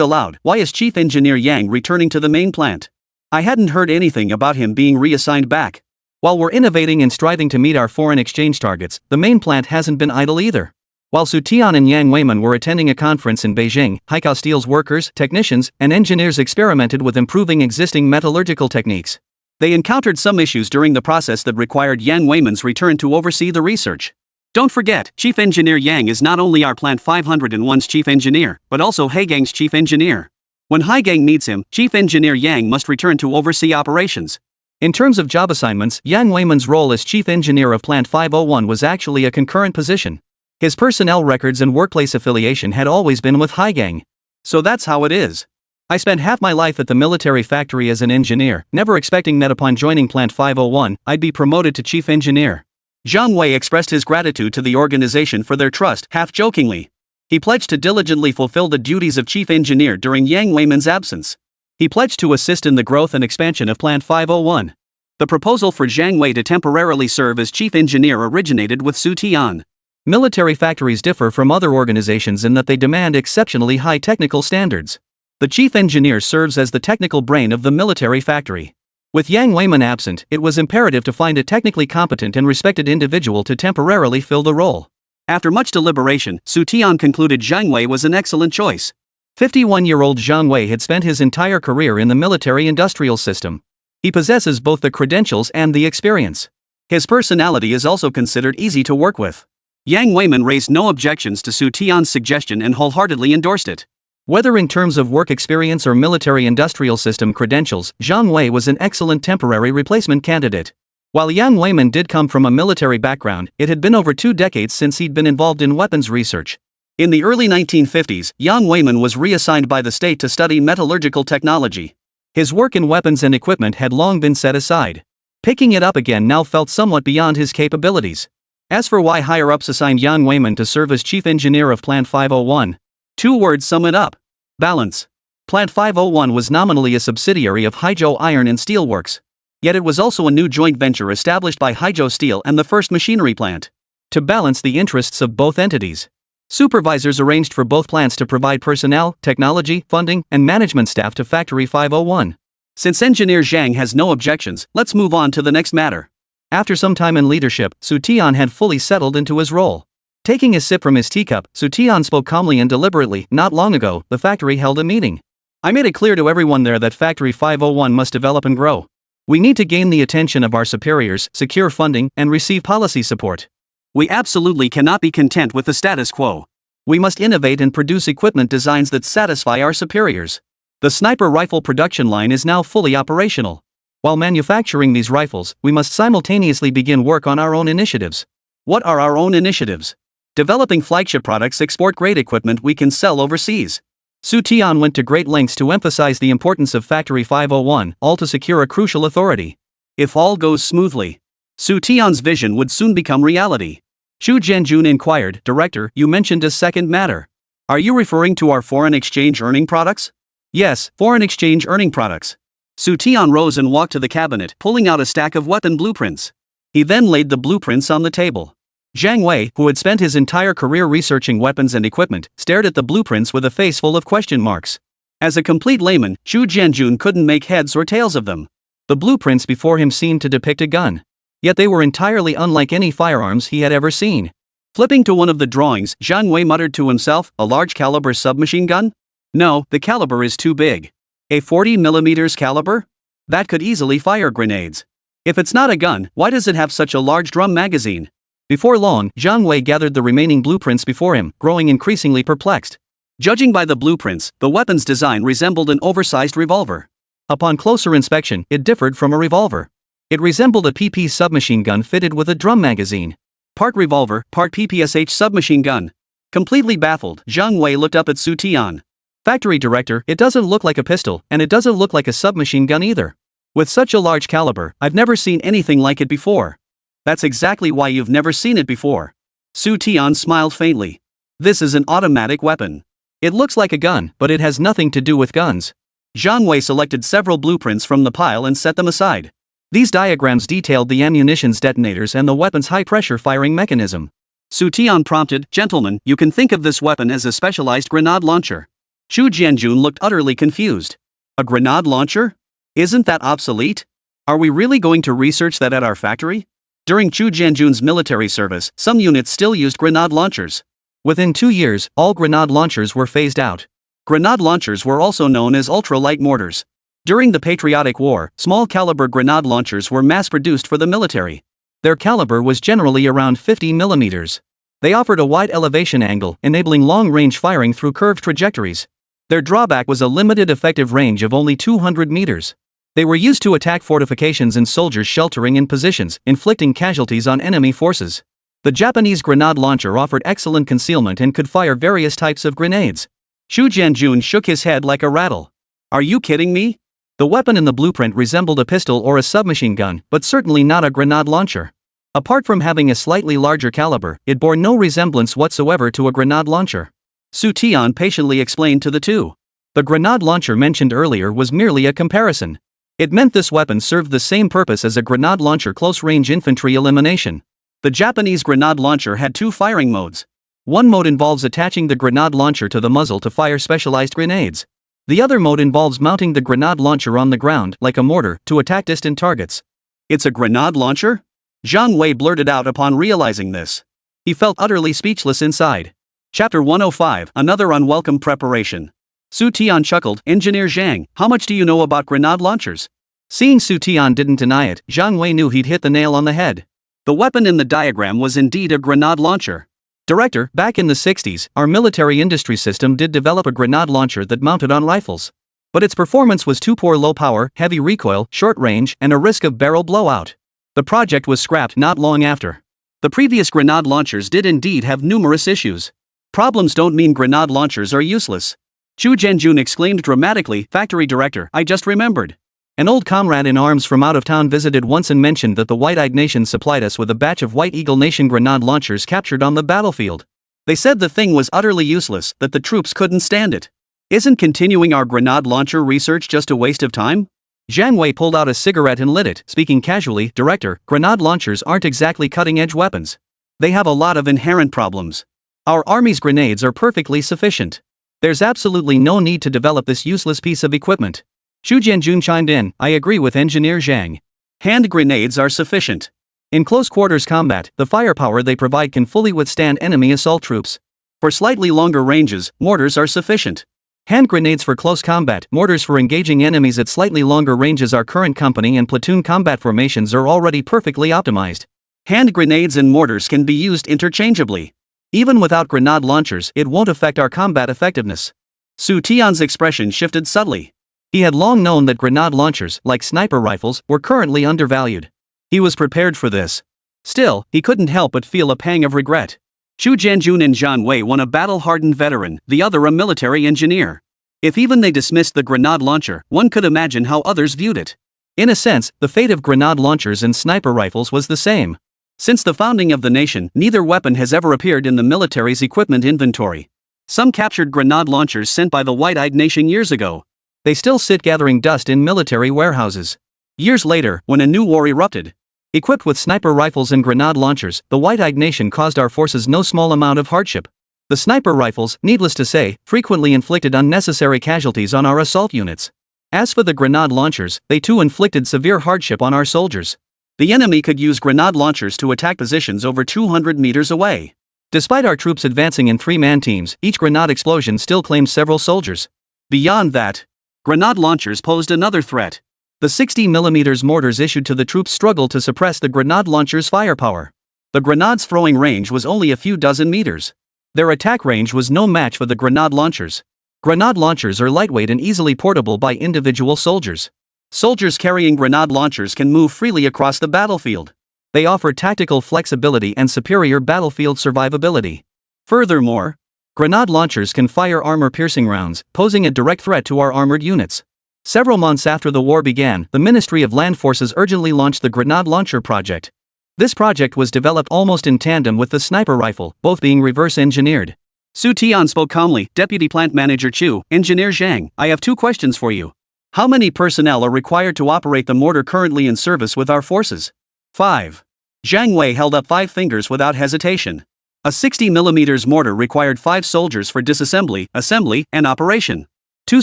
aloud, why is Chief Engineer Yang returning to the main plant? I hadn't heard anything about him being reassigned back. While we're innovating and striving to meet our foreign exchange targets, the main plant hasn't been idle either. While Xu Tian and Yang Weiman were attending a conference in Beijing, Haizhou Steel's workers, technicians, and engineers experimented with improving existing metallurgical techniques. They encountered some issues during the process that required Yang Weiman's return to oversee the research. Don't forget, Chief Engineer Yang is not only our Plant 501's Chief Engineer, but also Haigang's Chief Engineer. When Haigang needs him, Chief Engineer Yang must return to oversee operations. In terms of job assignments, Yang Weiman's role as Chief Engineer of Plant 501 was actually a concurrent position. His personnel records and workplace affiliation had always been with Haigang. So that's how it is. I spent half my life at the military factory as an engineer, never expecting that upon joining Plant 501, I'd be promoted to Chief Engineer. Zhang Wei expressed his gratitude to the organization for their trust, half-jokingly. He pledged to diligently fulfill the duties of Chief Engineer during Yang Weiman's absence. He pledged to assist in the growth and expansion of Plant 501. The proposal for Zhang Wei to temporarily serve as Chief Engineer originated with Xu Tian. Military factories differ from other organizations in that they demand exceptionally high technical standards. The Chief Engineer serves as the technical brain of the military factory. With Yang Weiman absent, it was imperative to find a technically competent and respected individual to temporarily fill the role. After much deliberation, Xu Tian concluded Zhang Wei was an excellent choice. 51-year-old Zhang Wei had spent his entire career in the military-industrial system. He possesses both the credentials and the experience. His personality is also considered easy to work with. Yang Weiman raised no objections to Xu Tian's suggestion and wholeheartedly endorsed it. Whether in terms of work experience or military-industrial system credentials, Zhang Wei was an excellent temporary replacement candidate. While Yang Weiman did come from a military background, it had been over 2 decades since he'd been involved in weapons research. In the early 1950s, Yang Weiman was reassigned by the state to study metallurgical technology. His work in weapons and equipment had long been set aside. Picking it up again now felt somewhat beyond his capabilities. As for why higher-ups assigned Yang Weiman to serve as Chief Engineer of Plant 501, 2 words sum it up. Balance. Plant 501 was nominally a subsidiary of Haizhou Iron and Steel Works. Yet it was also a new joint venture established by Haizhou Steel and the first machinery plant. To balance the interests of both entities, supervisors arranged for both plants to provide personnel, technology, funding, and management staff to Factory 501. Since Engineer Zhang has no objections, let's move on to the next matter. After some time in leadership, Xu Tian had fully settled into his role. Taking a sip from his teacup, Xu Tian spoke calmly and deliberately. Not long ago, the factory held a meeting. I made it clear to everyone there that Factory 501 must develop and grow. We need to gain the attention of our superiors, secure funding, and receive policy support. We absolutely cannot be content with the status quo. We must innovate and produce equipment designs that satisfy our superiors. The sniper rifle production line is now fully operational. While manufacturing these rifles, we must simultaneously begin work on our own initiatives. What are our own initiatives? Developing flagship products, export-grade equipment we can sell overseas. Xu Tian went to great lengths to emphasize the importance of Factory 501, all to secure a crucial authority. If all goes smoothly, Xu Tian's vision would soon become reality. Xu Jianjun inquired, Director, you mentioned a second matter. Are you referring to our foreign exchange earning products? Yes, foreign exchange earning products. Xu Tian rose and walked to the cabinet, pulling out a stack of weapon blueprints. He then laid the blueprints on the table. Zhang Wei, who had spent his entire career researching weapons and equipment, stared at the blueprints with a face full of question marks. As a complete layman, Xu Jianjun couldn't make heads or tails of them. The blueprints before him seemed to depict a gun. Yet they were entirely unlike any firearms he had ever seen. Flipping to one of the drawings, Zhang Wei muttered to himself, a large caliber submachine gun? No, the caliber is too big. A 40mm caliber? That could easily fire grenades. If it's not a gun, why does it have such a large drum magazine? Before long, Zhang Wei gathered the remaining blueprints before him, growing increasingly perplexed. Judging by the blueprints, the weapon's design resembled an oversized revolver. Upon closer inspection, it differed from a revolver. It resembled a PP submachine gun fitted with a drum magazine. Part revolver, part PPSH submachine gun. Completely baffled, Zhang Wei looked up at Xu Tian. Factory Director, it doesn't look like a pistol, and it doesn't look like a submachine gun either. With such a large caliber, I've never seen anything like it before. That's exactly why you've never seen it before. Xu Tian smiled faintly. This is an automatic weapon. It looks like a gun, but it has nothing to do with guns. Zhang Wei selected several blueprints from the pile and set them aside. These diagrams detailed the ammunition's detonators and the weapon's high-pressure firing mechanism. Xu Tian prompted, Gentlemen, you can think of this weapon as a specialized grenade launcher. Xu Jianjun looked utterly confused. A grenade launcher? Isn't that obsolete? Are we really going to research that at our factory? During Xu Jianjun's military service, some units still used grenade launchers. Within 2 years, all grenade launchers were phased out. Grenade launchers were also known as ultra-light mortars. During the Patriotic War, small-caliber grenade launchers were mass-produced for the military. Their caliber was generally around 50 millimeters. They offered a wide elevation angle, enabling long-range firing through curved trajectories. Their drawback was a limited effective range of only 200 meters. They were used to attack fortifications and soldiers sheltering in positions, inflicting casualties on enemy forces. The Japanese grenade launcher offered excellent concealment and could fire various types of grenades. Xu Jianjun shook his head like a rattle. Are you kidding me? The weapon in the blueprint resembled a pistol or a submachine gun, but certainly not a grenade launcher. Apart from having a slightly larger caliber, it bore no resemblance whatsoever to a grenade launcher. Xu Tian patiently explained to the two. The grenade launcher mentioned earlier was merely a comparison. It meant this weapon served the same purpose as a grenade launcher close-range infantry elimination. The Japanese grenade launcher had 2 firing modes. One mode involves attaching the grenade launcher to the muzzle to fire specialized grenades. The other mode involves mounting the grenade launcher on the ground, like a mortar, to attack distant targets. It's a grenade launcher? Zhang Wei blurted out upon realizing this. He felt utterly speechless inside. Chapter 105, Another Unwelcome Preparation. Xu Tian chuckled, Engineer Zhang, how much do you know about grenade launchers? Seeing Xu Tian didn't deny it, Zhang Wei knew he'd hit the nail on the head. The weapon in the diagram was indeed a grenade launcher. Director, back in the 60s, our military industry system did develop a grenade launcher that mounted on rifles. But its performance was too poor, low power, heavy recoil, short range, and a risk of barrel blowout. The project was scrapped not long after. The previous grenade launchers did indeed have numerous issues. Problems don't mean grenade launchers are useless. Xu Jianjun exclaimed dramatically, Factory Director, I just remembered. An old comrade in arms from out of town visited once and mentioned that the White-Eyed Nation supplied us with a batch of White Eagle Nation grenade launchers captured on the battlefield. They said the thing was utterly useless, that the troops couldn't stand it. Isn't continuing our grenade launcher research just a waste of time? Zhang Wei pulled out a cigarette and lit it, speaking casually, Director, grenade launchers aren't exactly cutting-edge weapons. They have a lot of inherent problems. Our army's grenades are perfectly sufficient. There's absolutely no need to develop this useless piece of equipment. Xu Jianjun chimed in, I agree with Engineer Zhang. Hand grenades are sufficient. In close-quarters combat, the firepower they provide can fully withstand enemy assault troops. For slightly longer ranges, mortars are sufficient. Hand grenades for close combat, mortars for engaging enemies at slightly longer ranges. Our current company and platoon combat formations are already perfectly optimized. Hand grenades and mortars can be used interchangeably. Even without grenade launchers, it won't affect our combat effectiveness. Xu Tian's expression shifted subtly. He had long known that grenade launchers, like sniper rifles, were currently undervalued. He was prepared for this. Still, he couldn't help but feel a pang of regret. Xu Jianjun and Zhang Wei, one a battle-hardened veteran, the other a military engineer. If even they dismissed the grenade launcher, one could imagine how others viewed it. In a sense, the fate of grenade launchers and sniper rifles was the same. Since the founding of the nation, neither weapon has ever appeared in the military's equipment inventory. Some captured grenade launchers sent by the White-Eyed Nation years ago. They still sit gathering dust in military warehouses. Years later, when a new war erupted, equipped with sniper rifles and grenade launchers, the White-Eyed Nation caused our forces no small amount of hardship. The sniper rifles, needless to say, frequently inflicted unnecessary casualties on our assault units. As for the grenade launchers, they too inflicted severe hardship on our soldiers. The enemy could use grenade launchers to attack positions over 200 meters away. Despite our troops advancing in three-man teams, each grenade explosion still claimed several soldiers. Beyond that, grenade launchers posed another threat. The 60mm mortars issued to the troops struggled to suppress the grenade launchers' firepower. The grenade's throwing range was only a few dozen meters. Their attack range was no match for the grenade launchers. Grenade launchers are lightweight and easily portable by individual soldiers. Soldiers carrying grenade launchers can move freely across the battlefield. They offer tactical flexibility and superior battlefield survivability. Furthermore, grenade launchers can fire armor-piercing rounds, posing a direct threat to our armored units. Several months after the war began, the Ministry of Land Forces urgently launched the Grenade Launcher Project. This project was developed almost in tandem with the sniper rifle, both being reverse-engineered. Xu Tian spoke calmly. Deputy Plant Manager Chu, Engineer Zhang, I have two questions for you. How many personnel are required to operate the mortar currently in service with our forces? 5. Zhang Wei held up 5 fingers without hesitation. A 60mm mortar required 5 soldiers for disassembly, assembly, and operation. 2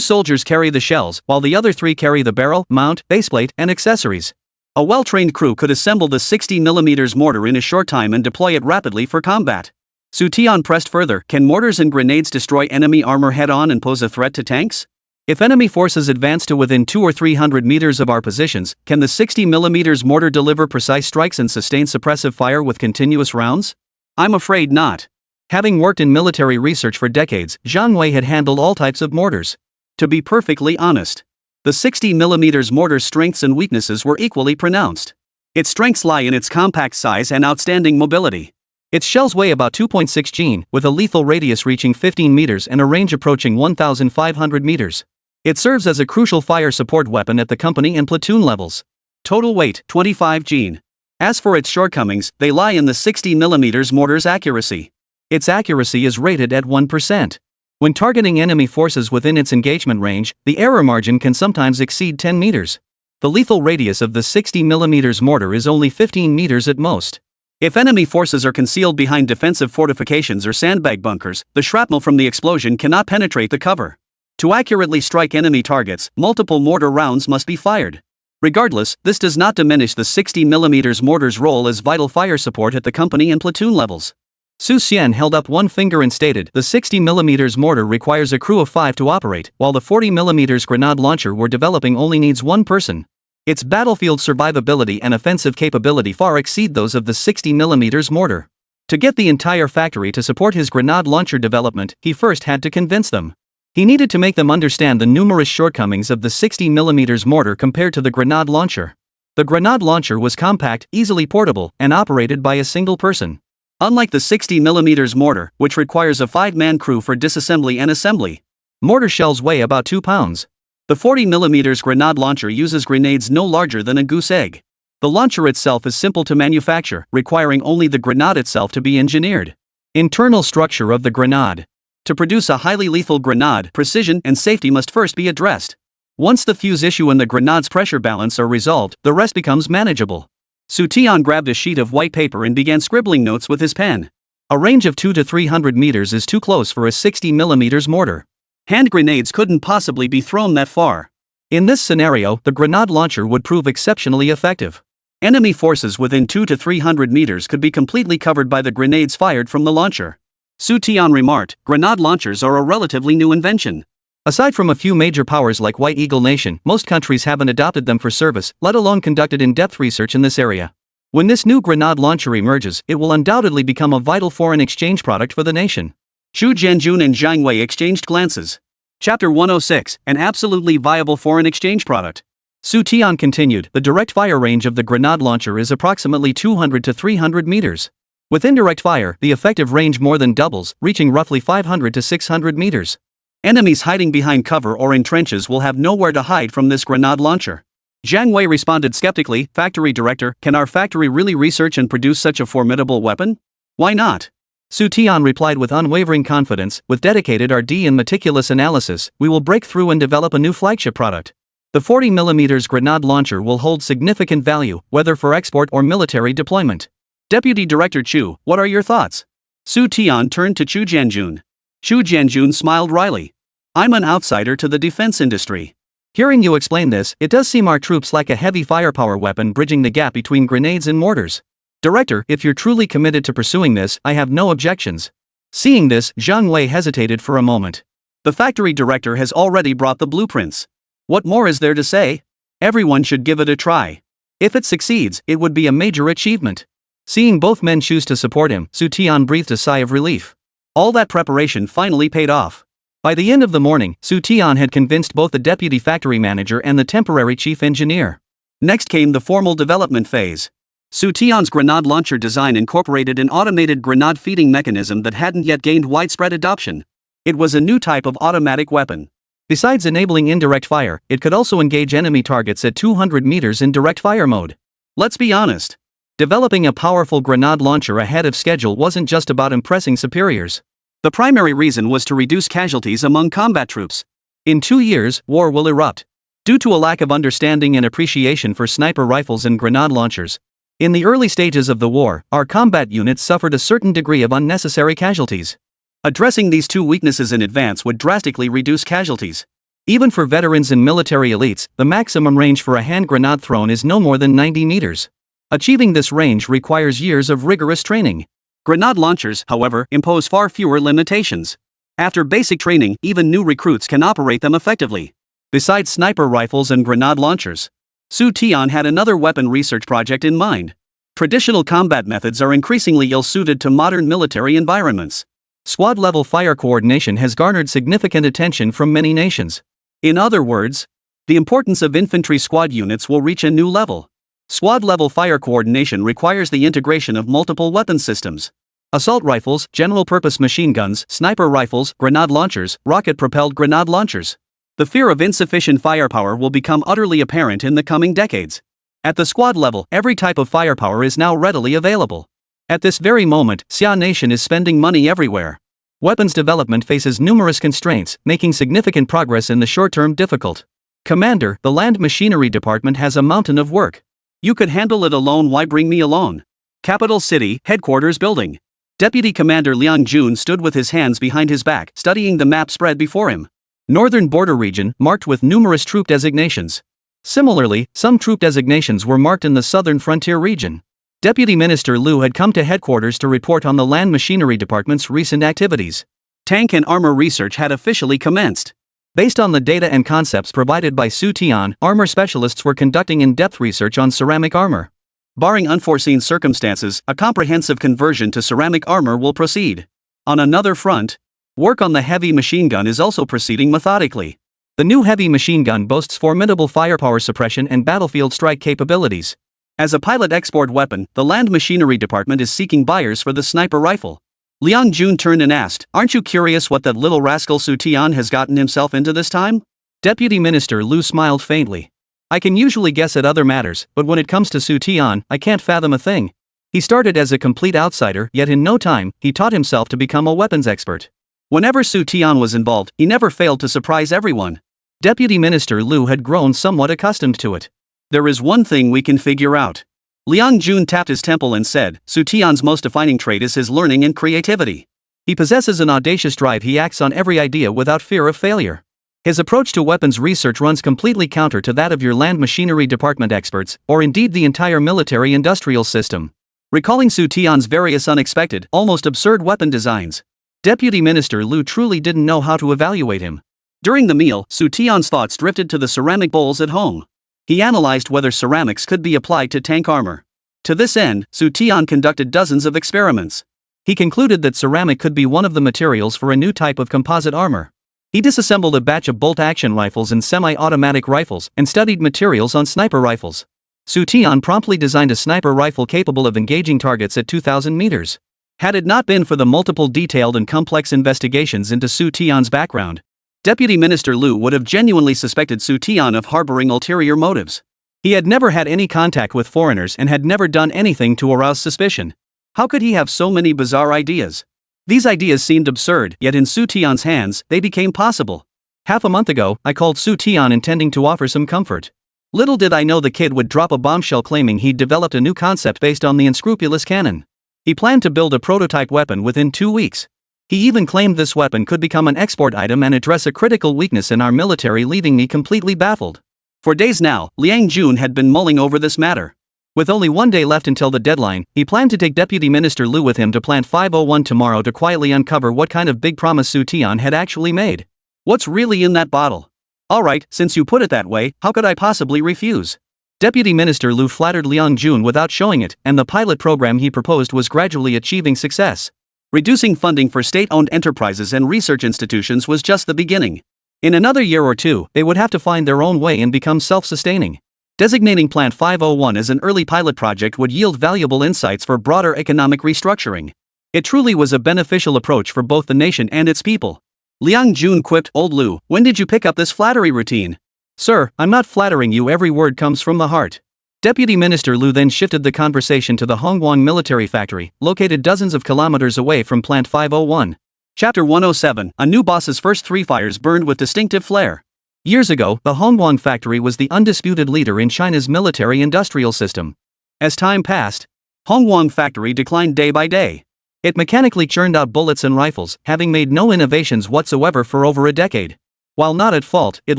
soldiers carry the shells, while the other 3 carry the barrel, mount, baseplate, and accessories. A well-trained crew could assemble the 60mm mortar in a short time and deploy it rapidly for combat. Xu Tian pressed further. Can mortars and grenades destroy enemy armor head-on and pose a threat to tanks? If enemy forces advance to within 200 or 300 meters of our positions, can the 60mm mortar deliver precise strikes and sustain suppressive fire with continuous rounds? I'm afraid not. Having worked in military research for decades, Zhang Wei had handled all types of mortars. To be perfectly honest, the 60mm mortar's strengths and weaknesses were equally pronounced. Its strengths lie in its compact size and outstanding mobility. Its shells weigh about 2.6 Gn, with a lethal radius reaching 15 meters and a range approaching 1,500 meters. It serves as a crucial fire support weapon at the company and platoon levels. Total weight, 25 Gn. As for its shortcomings, they lie in the 60mm mortar's accuracy. Its accuracy is rated at 1%. When targeting enemy forces within its engagement range, the error margin can sometimes exceed 10 meters. The lethal radius of the 60mm mortar is only 15 meters at most. If enemy forces are concealed behind defensive fortifications or sandbag bunkers, the shrapnel from the explosion cannot penetrate the cover. To accurately strike enemy targets, multiple mortar rounds must be fired. Regardless, this does not diminish the 60mm mortar's role as vital fire support at the company and platoon levels. Su Xian held up one finger and stated, the 60mm mortar requires a crew of 5 to operate, while the 40mm grenade launcher we're developing only needs 1 person. Its battlefield survivability and offensive capability far exceed those of the 60mm mortar. To get the entire factory to support his grenade launcher development, he first had to convince them. He needed to make them understand the numerous shortcomings of the 60mm mortar compared to the grenade launcher. The grenade launcher was compact, easily portable, and operated by a single person. Unlike the 60mm mortar, which requires a 5-man crew for disassembly and assembly. Mortar shells weigh about 2 pounds. The 40mm grenade launcher uses grenades no larger than a goose egg. The launcher itself is simple to manufacture, requiring only the grenade itself to be engineered. Internal structure of the grenade. To produce a highly lethal grenade, precision and safety must first be addressed. Once the fuse issue and the grenade's pressure balance are resolved, the rest becomes manageable. Xu Tian grabbed a sheet of white paper and began scribbling notes with his pen. A range of 200 to 300 meters is too close for a 60mm mortar. Hand grenades couldn't possibly be thrown that far. In this scenario, the grenade launcher would prove exceptionally effective. Enemy forces within 200 to 300 meters could be completely covered by the grenades fired from the launcher. Xu Tian remarked, grenade launchers are a relatively new invention. Aside from a few major powers like White Eagle Nation, most countries haven't adopted them for service, let alone conducted in-depth research in this area. When this new grenade launcher emerges, it will undoubtedly become a vital foreign exchange product for the nation. Zhu Jianjun and Zhang Wei exchanged glances. Chapter 106, an absolutely viable foreign exchange product. Xu Tian continued, the direct fire range of the grenade launcher is approximately 200 to 300 meters. With indirect fire, the effective range more than doubles, reaching roughly 500 to 600 meters. Enemies hiding behind cover or in trenches will have nowhere to hide from this grenade launcher. Jiang Wei responded skeptically, "Factory director, can our factory really research and produce such a formidable weapon? Why not?" Xu Tian replied with unwavering confidence, "With dedicated R&D and meticulous analysis, we will break through and develop a new flagship product. The 40mm grenade launcher will hold significant value, whether for export or military deployment." Deputy Director Chu, what are your thoughts? Xu Tian turned to Chu Jianjun. Chu Jianjun smiled wryly. "I'm an outsider to the defense industry. Hearing you explain this, it does seem our troops lack a heavy firepower weapon bridging the gap between grenades and mortars. Director, if you're truly committed to pursuing this, I have no objections." Seeing this, Jiang Wei hesitated for a moment. The factory director has already brought the blueprints. What more is there to say? Everyone should give it a try. If it succeeds, it would be a major achievement. Seeing both men choose to support him, Xu Tian breathed a sigh of relief. All that preparation finally paid off. By the end of the morning, Xu Tian had convinced both the deputy factory manager and the temporary chief engineer. Next came the formal development phase. Xu Tian's grenade launcher design incorporated an automated grenade feeding mechanism that hadn't yet gained widespread adoption. It was a new type of automatic weapon. Besides enabling indirect fire, it could also engage enemy targets at 200 meters in direct fire mode. Let's be honest. Developing a powerful grenade launcher ahead of schedule wasn't just about impressing superiors. The primary reason was to reduce casualties among combat troops. In 2 years, war will erupt. Due to a lack of understanding and appreciation for sniper rifles and grenade launchers. In the early stages of the war, our combat units suffered a certain degree of unnecessary casualties. Addressing these two weaknesses in advance would drastically reduce casualties. Even for veterans and military elites, the maximum range for a hand grenade thrown is no more than 90 meters. Achieving this range requires years of rigorous training. Grenade launchers, however, impose far fewer limitations. After basic training, even new recruits can operate them effectively. Besides sniper rifles and grenade launchers, Xu Tian had another weapon research project in mind. Traditional combat methods are increasingly ill-suited to modern military environments. Squad-level fire coordination has garnered significant attention from many nations. In other words, the importance of infantry squad units will reach a new level. Squad-level fire coordination requires the integration of multiple weapon systems. Assault rifles, general-purpose machine guns, sniper rifles, grenade launchers, rocket-propelled grenade launchers. The fear of insufficient firepower will become utterly apparent in the coming decades. At the squad level, every type of firepower is now readily available. At this very moment, Xia Nation is spending money everywhere. Weapons development faces numerous constraints, making significant progress in the short term difficult. Commander, the Land Machinery Department has a mountain of work. You could handle it alone, why bring me along? Capital City, Headquarters Building. Deputy Commander Liang Jun stood with his hands behind his back, studying the map spread before him. Northern border region, marked with numerous troop designations. Similarly, some troop designations were marked in the southern frontier region. Deputy Minister Liu had come to headquarters to report on the Land Machinery Department's recent activities. Tank and armor research had officially commenced. Based on the data and concepts provided by Xu Tian, armor specialists were conducting in-depth research on ceramic armor. Barring unforeseen circumstances, a comprehensive conversion to ceramic armor will proceed. On another front, work on the heavy machine gun is also proceeding methodically. The new heavy machine gun boasts formidable firepower suppression and battlefield strike capabilities. As a pilot export weapon, the Land Machinery Department is seeking buyers for the sniper rifle. Liang Jun turned and asked, "Aren't you curious what that little rascal Xu Tian has gotten himself into this time?" Deputy Minister Liu smiled faintly. "I can usually guess at other matters, but when it comes to Xu Tian, I can't fathom a thing. He started as a complete outsider, yet in no time, he taught himself to become a weapons expert. Whenever Xu Tian was involved, he never failed to surprise everyone." Deputy Minister Liu had grown somewhat accustomed to it. "There is one thing we can figure out." Liang Jun tapped his temple and said, "Xu Tian's most defining trait is his learning and creativity. He possesses an audacious drive. He acts on every idea without fear of failure. His approach to weapons research runs completely counter to that of your Land Machinery Department experts, or indeed the entire military-industrial system." Recalling Xu Tian's various unexpected, almost absurd weapon designs, Deputy Minister Liu truly didn't know how to evaluate him. During the meal, Xu Tian's thoughts drifted to the ceramic bowls at home. He analyzed whether ceramics could be applied to tank armor. To this end, Xu Tian conducted dozens of experiments. He concluded that ceramic could be one of the materials for a new type of composite armor. He disassembled a batch of bolt-action rifles and semi-automatic rifles and studied materials on sniper rifles. Xu Tian promptly designed a sniper rifle capable of engaging targets at 2,000 meters. Had it not been for the multiple detailed and complex investigations into Xu Tian's background, Deputy Minister Liu would have genuinely suspected Xu Tian of harboring ulterior motives. He had never had any contact with foreigners and had never done anything to arouse suspicion. How could he have so many bizarre ideas? These ideas seemed absurd, yet in Xu Tian's hands, they became possible. Half a month ago, I called Xu Tian intending to offer some comfort. Little did I know the kid would drop a bombshell claiming he'd developed a new concept based on the unscrupulous cannon. He planned to build a prototype weapon within 2 weeks. He even claimed this weapon could become an export item and address a critical weakness in our military, leaving me completely baffled. For days now, Liang Jun had been mulling over this matter. With only 1 day left until the deadline, he planned to take Deputy Minister Liu with him to Plant 501 tomorrow to quietly uncover what kind of big promise Xu Tian had actually made. What's really in that bottle? Alright, since you put it that way, how could I possibly refuse? Deputy Minister Liu flattered Liang Jun without showing it, and the pilot program he proposed was gradually achieving success. Reducing funding for state-owned enterprises and research institutions was just the beginning. In another year or two, they would have to find their own way and become self-sustaining. Designating Plant 501 as an early pilot project would yield valuable insights for broader economic restructuring. It truly was a beneficial approach for both the nation and its people. Liang Jun quipped, "Old Liu, when did you pick up this flattery routine?" "Sir, I'm not flattering you, every word comes from the heart." Deputy Minister Liu then shifted the conversation to the Hongguang military factory, located dozens of kilometers away from Plant 501. Chapter 107, A New Boss's First 3 Fires Burned with Distinctive Flair. Years ago, the Hongguang factory was the undisputed leader in China's military-industrial system. As time passed, Hongguang factory declined day by day. It mechanically churned out bullets and rifles, having made no innovations whatsoever for over a decade. While not at fault, it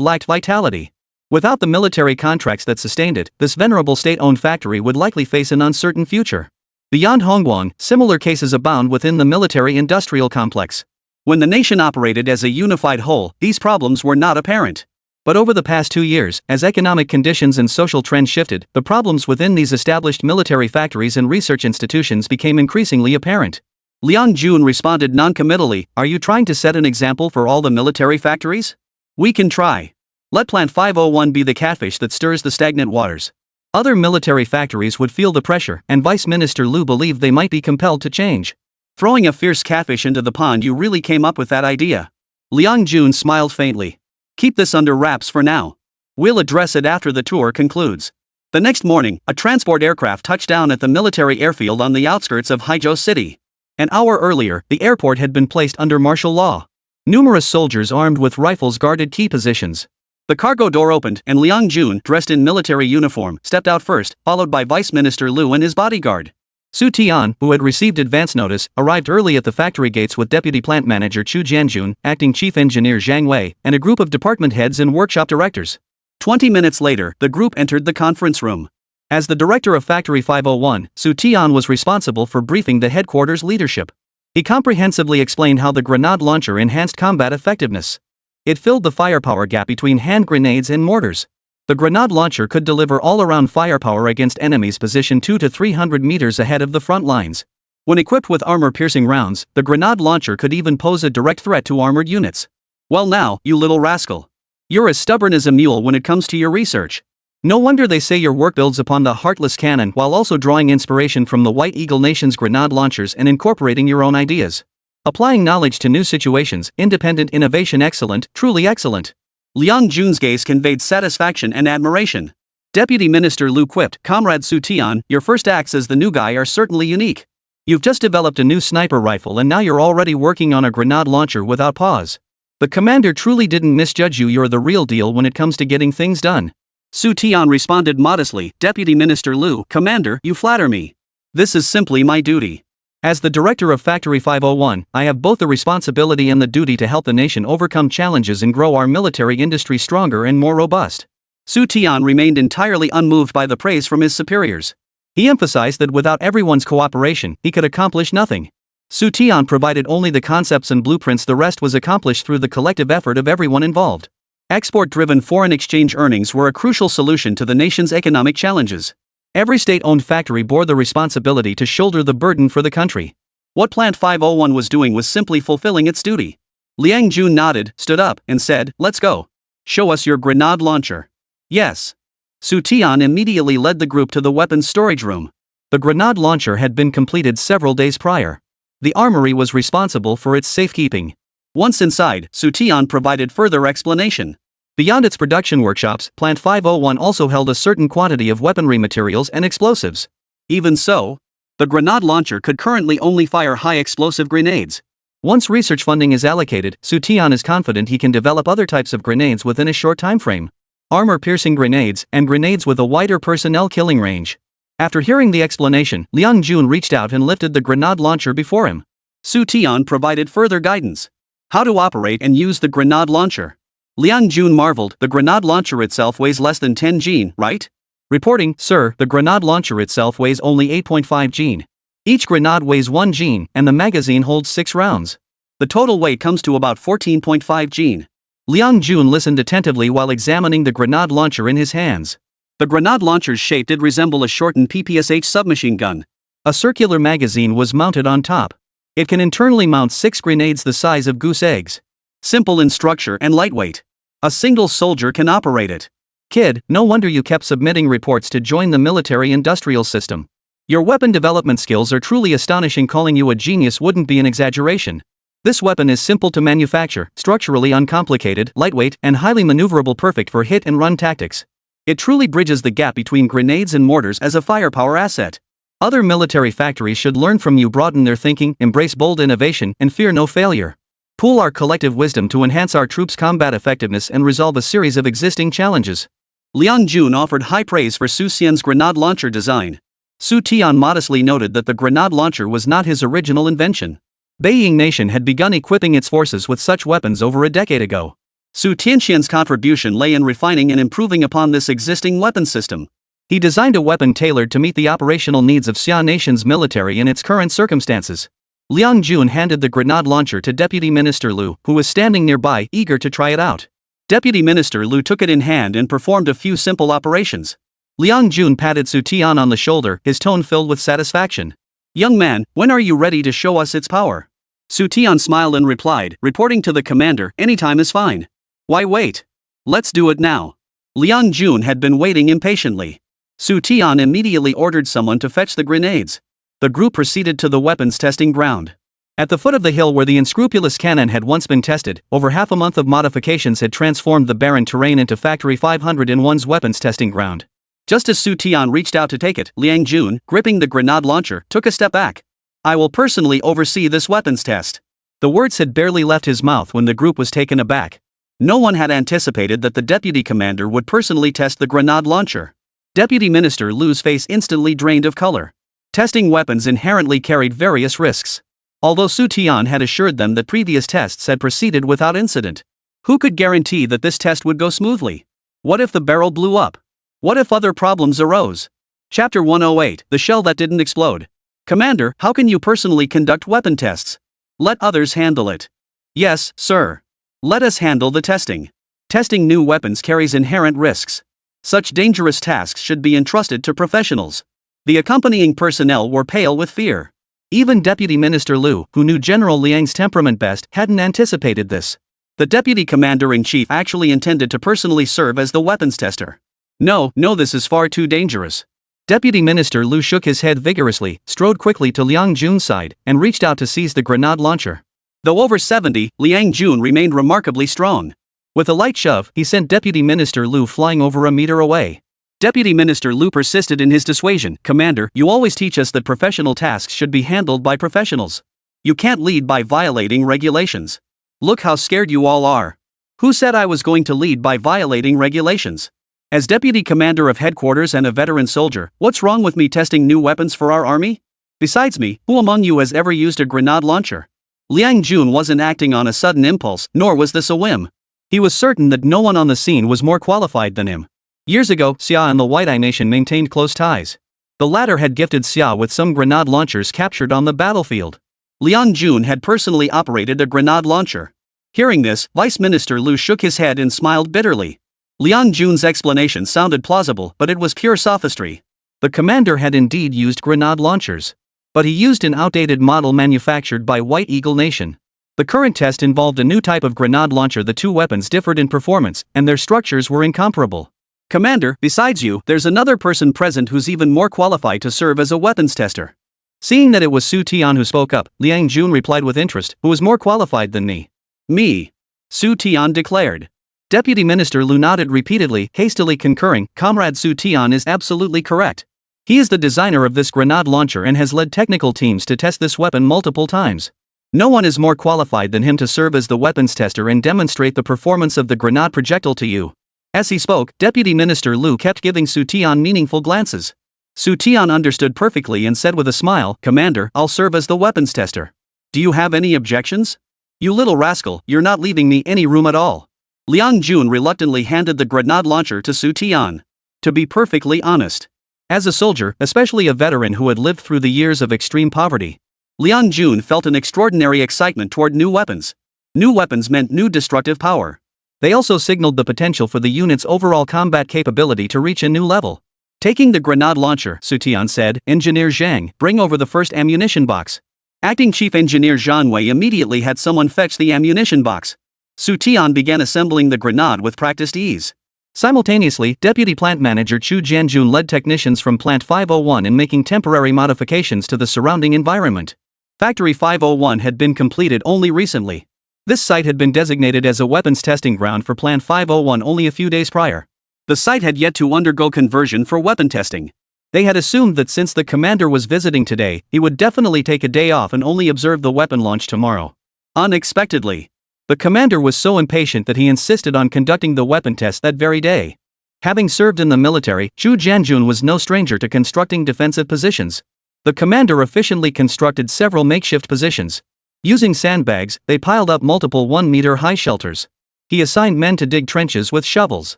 lacked vitality. Without the military contracts that sustained it, this venerable state-owned factory would likely face an uncertain future. Beyond Hongguang, similar cases abound within the military-industrial complex. When the nation operated as a unified whole, these problems were not apparent. But over the past 2 years, as economic conditions and social trends shifted, the problems within these established military factories and research institutions became increasingly apparent. Liang Jun responded non-committally, "Are you trying to set an example for all the military factories? We can try. Let Plant 501 be the catfish that stirs the stagnant waters." Other military factories would feel the pressure, and Vice Minister Liu believed they might be compelled to change. "Throwing a fierce catfish into the pond, you really came up with that idea." Liang Jun smiled faintly. "Keep this under wraps for now. We'll address it after the tour concludes." The next morning, a transport aircraft touched down at the military airfield on the outskirts of Haizhou City. An hour earlier, the airport had been placed under martial law. Numerous soldiers armed with rifles guarded key positions. The cargo door opened, and Liang Jun, dressed in military uniform, stepped out first, followed by Vice Minister Liu and his bodyguard. Xu Tian, who had received advance notice, arrived early at the factory gates with Deputy Plant Manager Chu Jianjun, Acting Chief Engineer Zhang Wei, and a group of department heads and workshop directors. 20 minutes later, the group entered the conference room. As the director of Factory 501, Xu Tian was responsible for briefing the headquarters leadership. He comprehensively explained how the grenade launcher enhanced combat effectiveness. It filled the firepower gap between hand grenades and mortars. The grenade launcher could deliver all-around firepower against enemies positioned 200 to 300 meters ahead of the front lines. When equipped with armor-piercing rounds, the grenade launcher could even pose a direct threat to armored units. "Well now, you little rascal. You're as stubborn as a mule when it comes to your research. No wonder they say your work builds upon the heartless cannon while also drawing inspiration from the White Eagle Nation's grenade launchers and incorporating your own ideas. Applying knowledge to new situations, independent innovation, excellent, truly excellent." Liang Jun's gaze conveyed satisfaction and admiration. Deputy Minister Liu quipped, "Comrade Xu Tian, your first acts as the new guy are certainly unique. You've just developed a new sniper rifle and now you're already working on a grenade launcher without pause. The commander truly didn't misjudge you, you're the real deal when it comes to getting things done." Xu Tian responded modestly, "Deputy Minister Liu, Commander, you flatter me. This is simply my duty. As the director of Factory 501, I have both the responsibility and the duty to help the nation overcome challenges and grow our military industry stronger and more robust." Xu Tian remained entirely unmoved by the praise from his superiors. He emphasized that without everyone's cooperation, he could accomplish nothing. Xu Tian provided only the concepts and blueprints, the rest was accomplished through the collective effort of everyone involved. Export-driven foreign exchange earnings were a crucial solution to the nation's economic challenges. Every state-owned factory bore the responsibility to shoulder the burden for the country. What Plant 501 was doing was simply fulfilling its duty. Liang Jun nodded, stood up, and said, "Let's go. Show us your grenade launcher." "Yes." Xu Tian immediately led the group to the weapons storage room. The grenade launcher had been completed several days prior. The armory was responsible for its safekeeping. Once inside, Xu Tian provided further explanation. Beyond its production workshops, Plant 501 also held a certain quantity of weaponry materials and explosives. Even so, the grenade launcher could currently only fire high-explosive grenades. Once research funding is allocated, Xu Tian is confident he can develop other types of grenades within a short time frame. Armor-piercing grenades, and grenades with a wider personnel killing range. After hearing the explanation, Liang Jun reached out and lifted the grenade launcher before him. Xu Tian provided further guidance. How to operate and use the grenade launcher. Liang Jun marveled, the grenade launcher itself weighs less than 10 jin, right? Reporting, sir, the grenade launcher itself weighs only 8.5 jin. Each grenade weighs 1 jin, and the magazine holds 6 rounds. The total weight comes to about 14.5 jin. Liang Jun listened attentively while examining the grenade launcher in his hands. The grenade launcher's shape did resemble a shortened PPSH submachine gun. A circular magazine was mounted on top. It can internally mount 6 grenades the size of goose eggs. Simple in structure and lightweight. A single soldier can operate it. Kid, no wonder you kept submitting reports to join the military-industrial system. Your weapon development skills are truly astonishing. Calling you a genius wouldn't be an exaggeration. This weapon is simple to manufacture, structurally uncomplicated, lightweight, and highly maneuverable, perfect for hit-and-run tactics. It truly bridges the gap between grenades and mortars as a firepower asset. Other military factories should learn from you, broaden their thinking, embrace bold innovation, and fear no failure. Pool our collective wisdom to enhance our troops' combat effectiveness and resolve a series of existing challenges. Liang Jun offered high praise for Xu Tian's grenade launcher design. Xu Tian modestly noted that the grenade launcher was not his original invention. Beiying Nation had begun equipping its forces with such weapons over a decade ago. Xu Tianxian's contribution lay in refining and improving upon this existing weapon system. He designed a weapon tailored to meet the operational needs of Xia Nation's military in its current circumstances. Liang Jun handed the grenade launcher to Deputy Minister Lu, who was standing nearby, eager to try it out. Deputy Minister Lu took it in hand and performed a few simple operations. Liang Jun patted Xu Tian on the shoulder, his tone filled with satisfaction. Young man, when are you ready to show us its power? Xu Tian smiled and replied, reporting to the commander, anytime is fine. Why wait? Let's do it now. Liang Jun had been waiting impatiently. Xu Tian immediately ordered someone to fetch the grenades. The group proceeded to the weapons testing ground. At the foot of the hill where the unscrupulous cannon had once been tested, over half a month of modifications had transformed the barren terrain into Factory 501's weapons testing ground. Just as Xu Tian reached out to take it, Liang Jun, gripping the grenade launcher, took a step back. I will personally oversee this weapons test. The words had barely left his mouth when the group was taken aback. No one had anticipated that the deputy commander would personally test the grenade launcher. Deputy Minister Lu's face instantly drained of color. Testing weapons inherently carried various risks. Although Xu Tian had assured them that previous tests had proceeded without incident. Who could guarantee that this test would go smoothly? What if the barrel blew up? What if other problems arose? Chapter 108, The Shell That Didn't Explode. Commander, how can you personally conduct weapon tests? Let others handle it. Yes, sir. Let us handle the testing. Testing new weapons carries inherent risks. Such dangerous tasks should be entrusted to professionals. The accompanying personnel were pale with fear. Even Deputy Minister Lu, who knew General Liang's temperament best, hadn't anticipated this. The Deputy Commander-in-Chief actually intended to personally serve as the weapons tester. No, this is far too dangerous. Deputy Minister Lu shook his head vigorously, strode quickly to Liang Jun's side, and reached out to seize the grenade launcher. Though over 70, Liang Jun remained remarkably strong. With a light shove, he sent Deputy Minister Lu flying over a meter away. Deputy Minister Lu persisted in his dissuasion. Commander, you always teach us that professional tasks should be handled by professionals. You can't lead by violating regulations. Look how scared you all are. Who said I was going to lead by violating regulations? As Deputy Commander of Headquarters and a veteran soldier, what's wrong with me testing new weapons for our army? Besides me, who among you has ever used a grenade launcher? Liang Jun wasn't acting on a sudden impulse, nor was this a whim. He was certain that no one on the scene was more qualified than him. Years ago, Xia and the White Eye Nation maintained close ties. The latter had gifted Xia with some grenade launchers captured on the battlefield. Liang Jun had personally operated a grenade launcher. Hearing this, Vice Minister Lu shook his head and smiled bitterly. Liang Jun's explanation sounded plausible, but it was pure sophistry. The commander had indeed used grenade launchers. But he used an outdated model manufactured by White Eagle Nation. The current test involved a new type of grenade launcher. The two weapons differed in performance, and their structures were incomparable. Commander, besides you, there's another person present who's even more qualified to serve as a weapons tester. Seeing that it was Xu Tian who spoke up, Liang Jun replied with interest, who was more qualified than me. Me. Xu Tian declared. Deputy Minister Lu nodded repeatedly, hastily concurring, Comrade Xu Tian is absolutely correct. He is the designer of this grenade launcher and has led technical teams to test this weapon multiple times. No one is more qualified than him to serve as the weapons tester and demonstrate the performance of the grenade projectile to you. As he spoke, Deputy Minister Lu kept giving Xu Tian meaningful glances. Xu Tian understood perfectly and said with a smile, Commander, I'll serve as the weapons tester. Do you have any objections? You little rascal, you're not leaving me any room at all. Liang Jun reluctantly handed the grenade launcher to Xu Tian. To be perfectly honest. As a soldier, especially a veteran who had lived through the years of extreme poverty, Liang Jun felt an extraordinary excitement toward new weapons. New weapons meant new destructive power. They also signaled the potential for the unit's overall combat capability to reach a new level. Taking the grenade launcher, Xu Tian said, Engineer Zhang, bring over the first ammunition box. Acting Chief Engineer Zhang Wei immediately had someone fetch the ammunition box. Xu Tian began assembling the grenade with practiced ease. Simultaneously, Deputy Plant Manager Chu Jianjun led technicians from Plant 501 in making temporary modifications to the surrounding environment. Factory 501 had been completed only recently. This site had been designated as a weapons testing ground for Plant 501 only a few days prior. The site had yet to undergo conversion for weapon testing. They had assumed that since the commander was visiting today, he would definitely take a day off and only observe the weapon launch tomorrow. Unexpectedly, the commander was so impatient that he insisted on conducting the weapon test that very day. Having served in the military, Chu Jianjun was no stranger to constructing defensive positions. The commander efficiently constructed several makeshift positions. Using sandbags, they piled up multiple 1-meter-high shelters. He assigned men to dig trenches with shovels.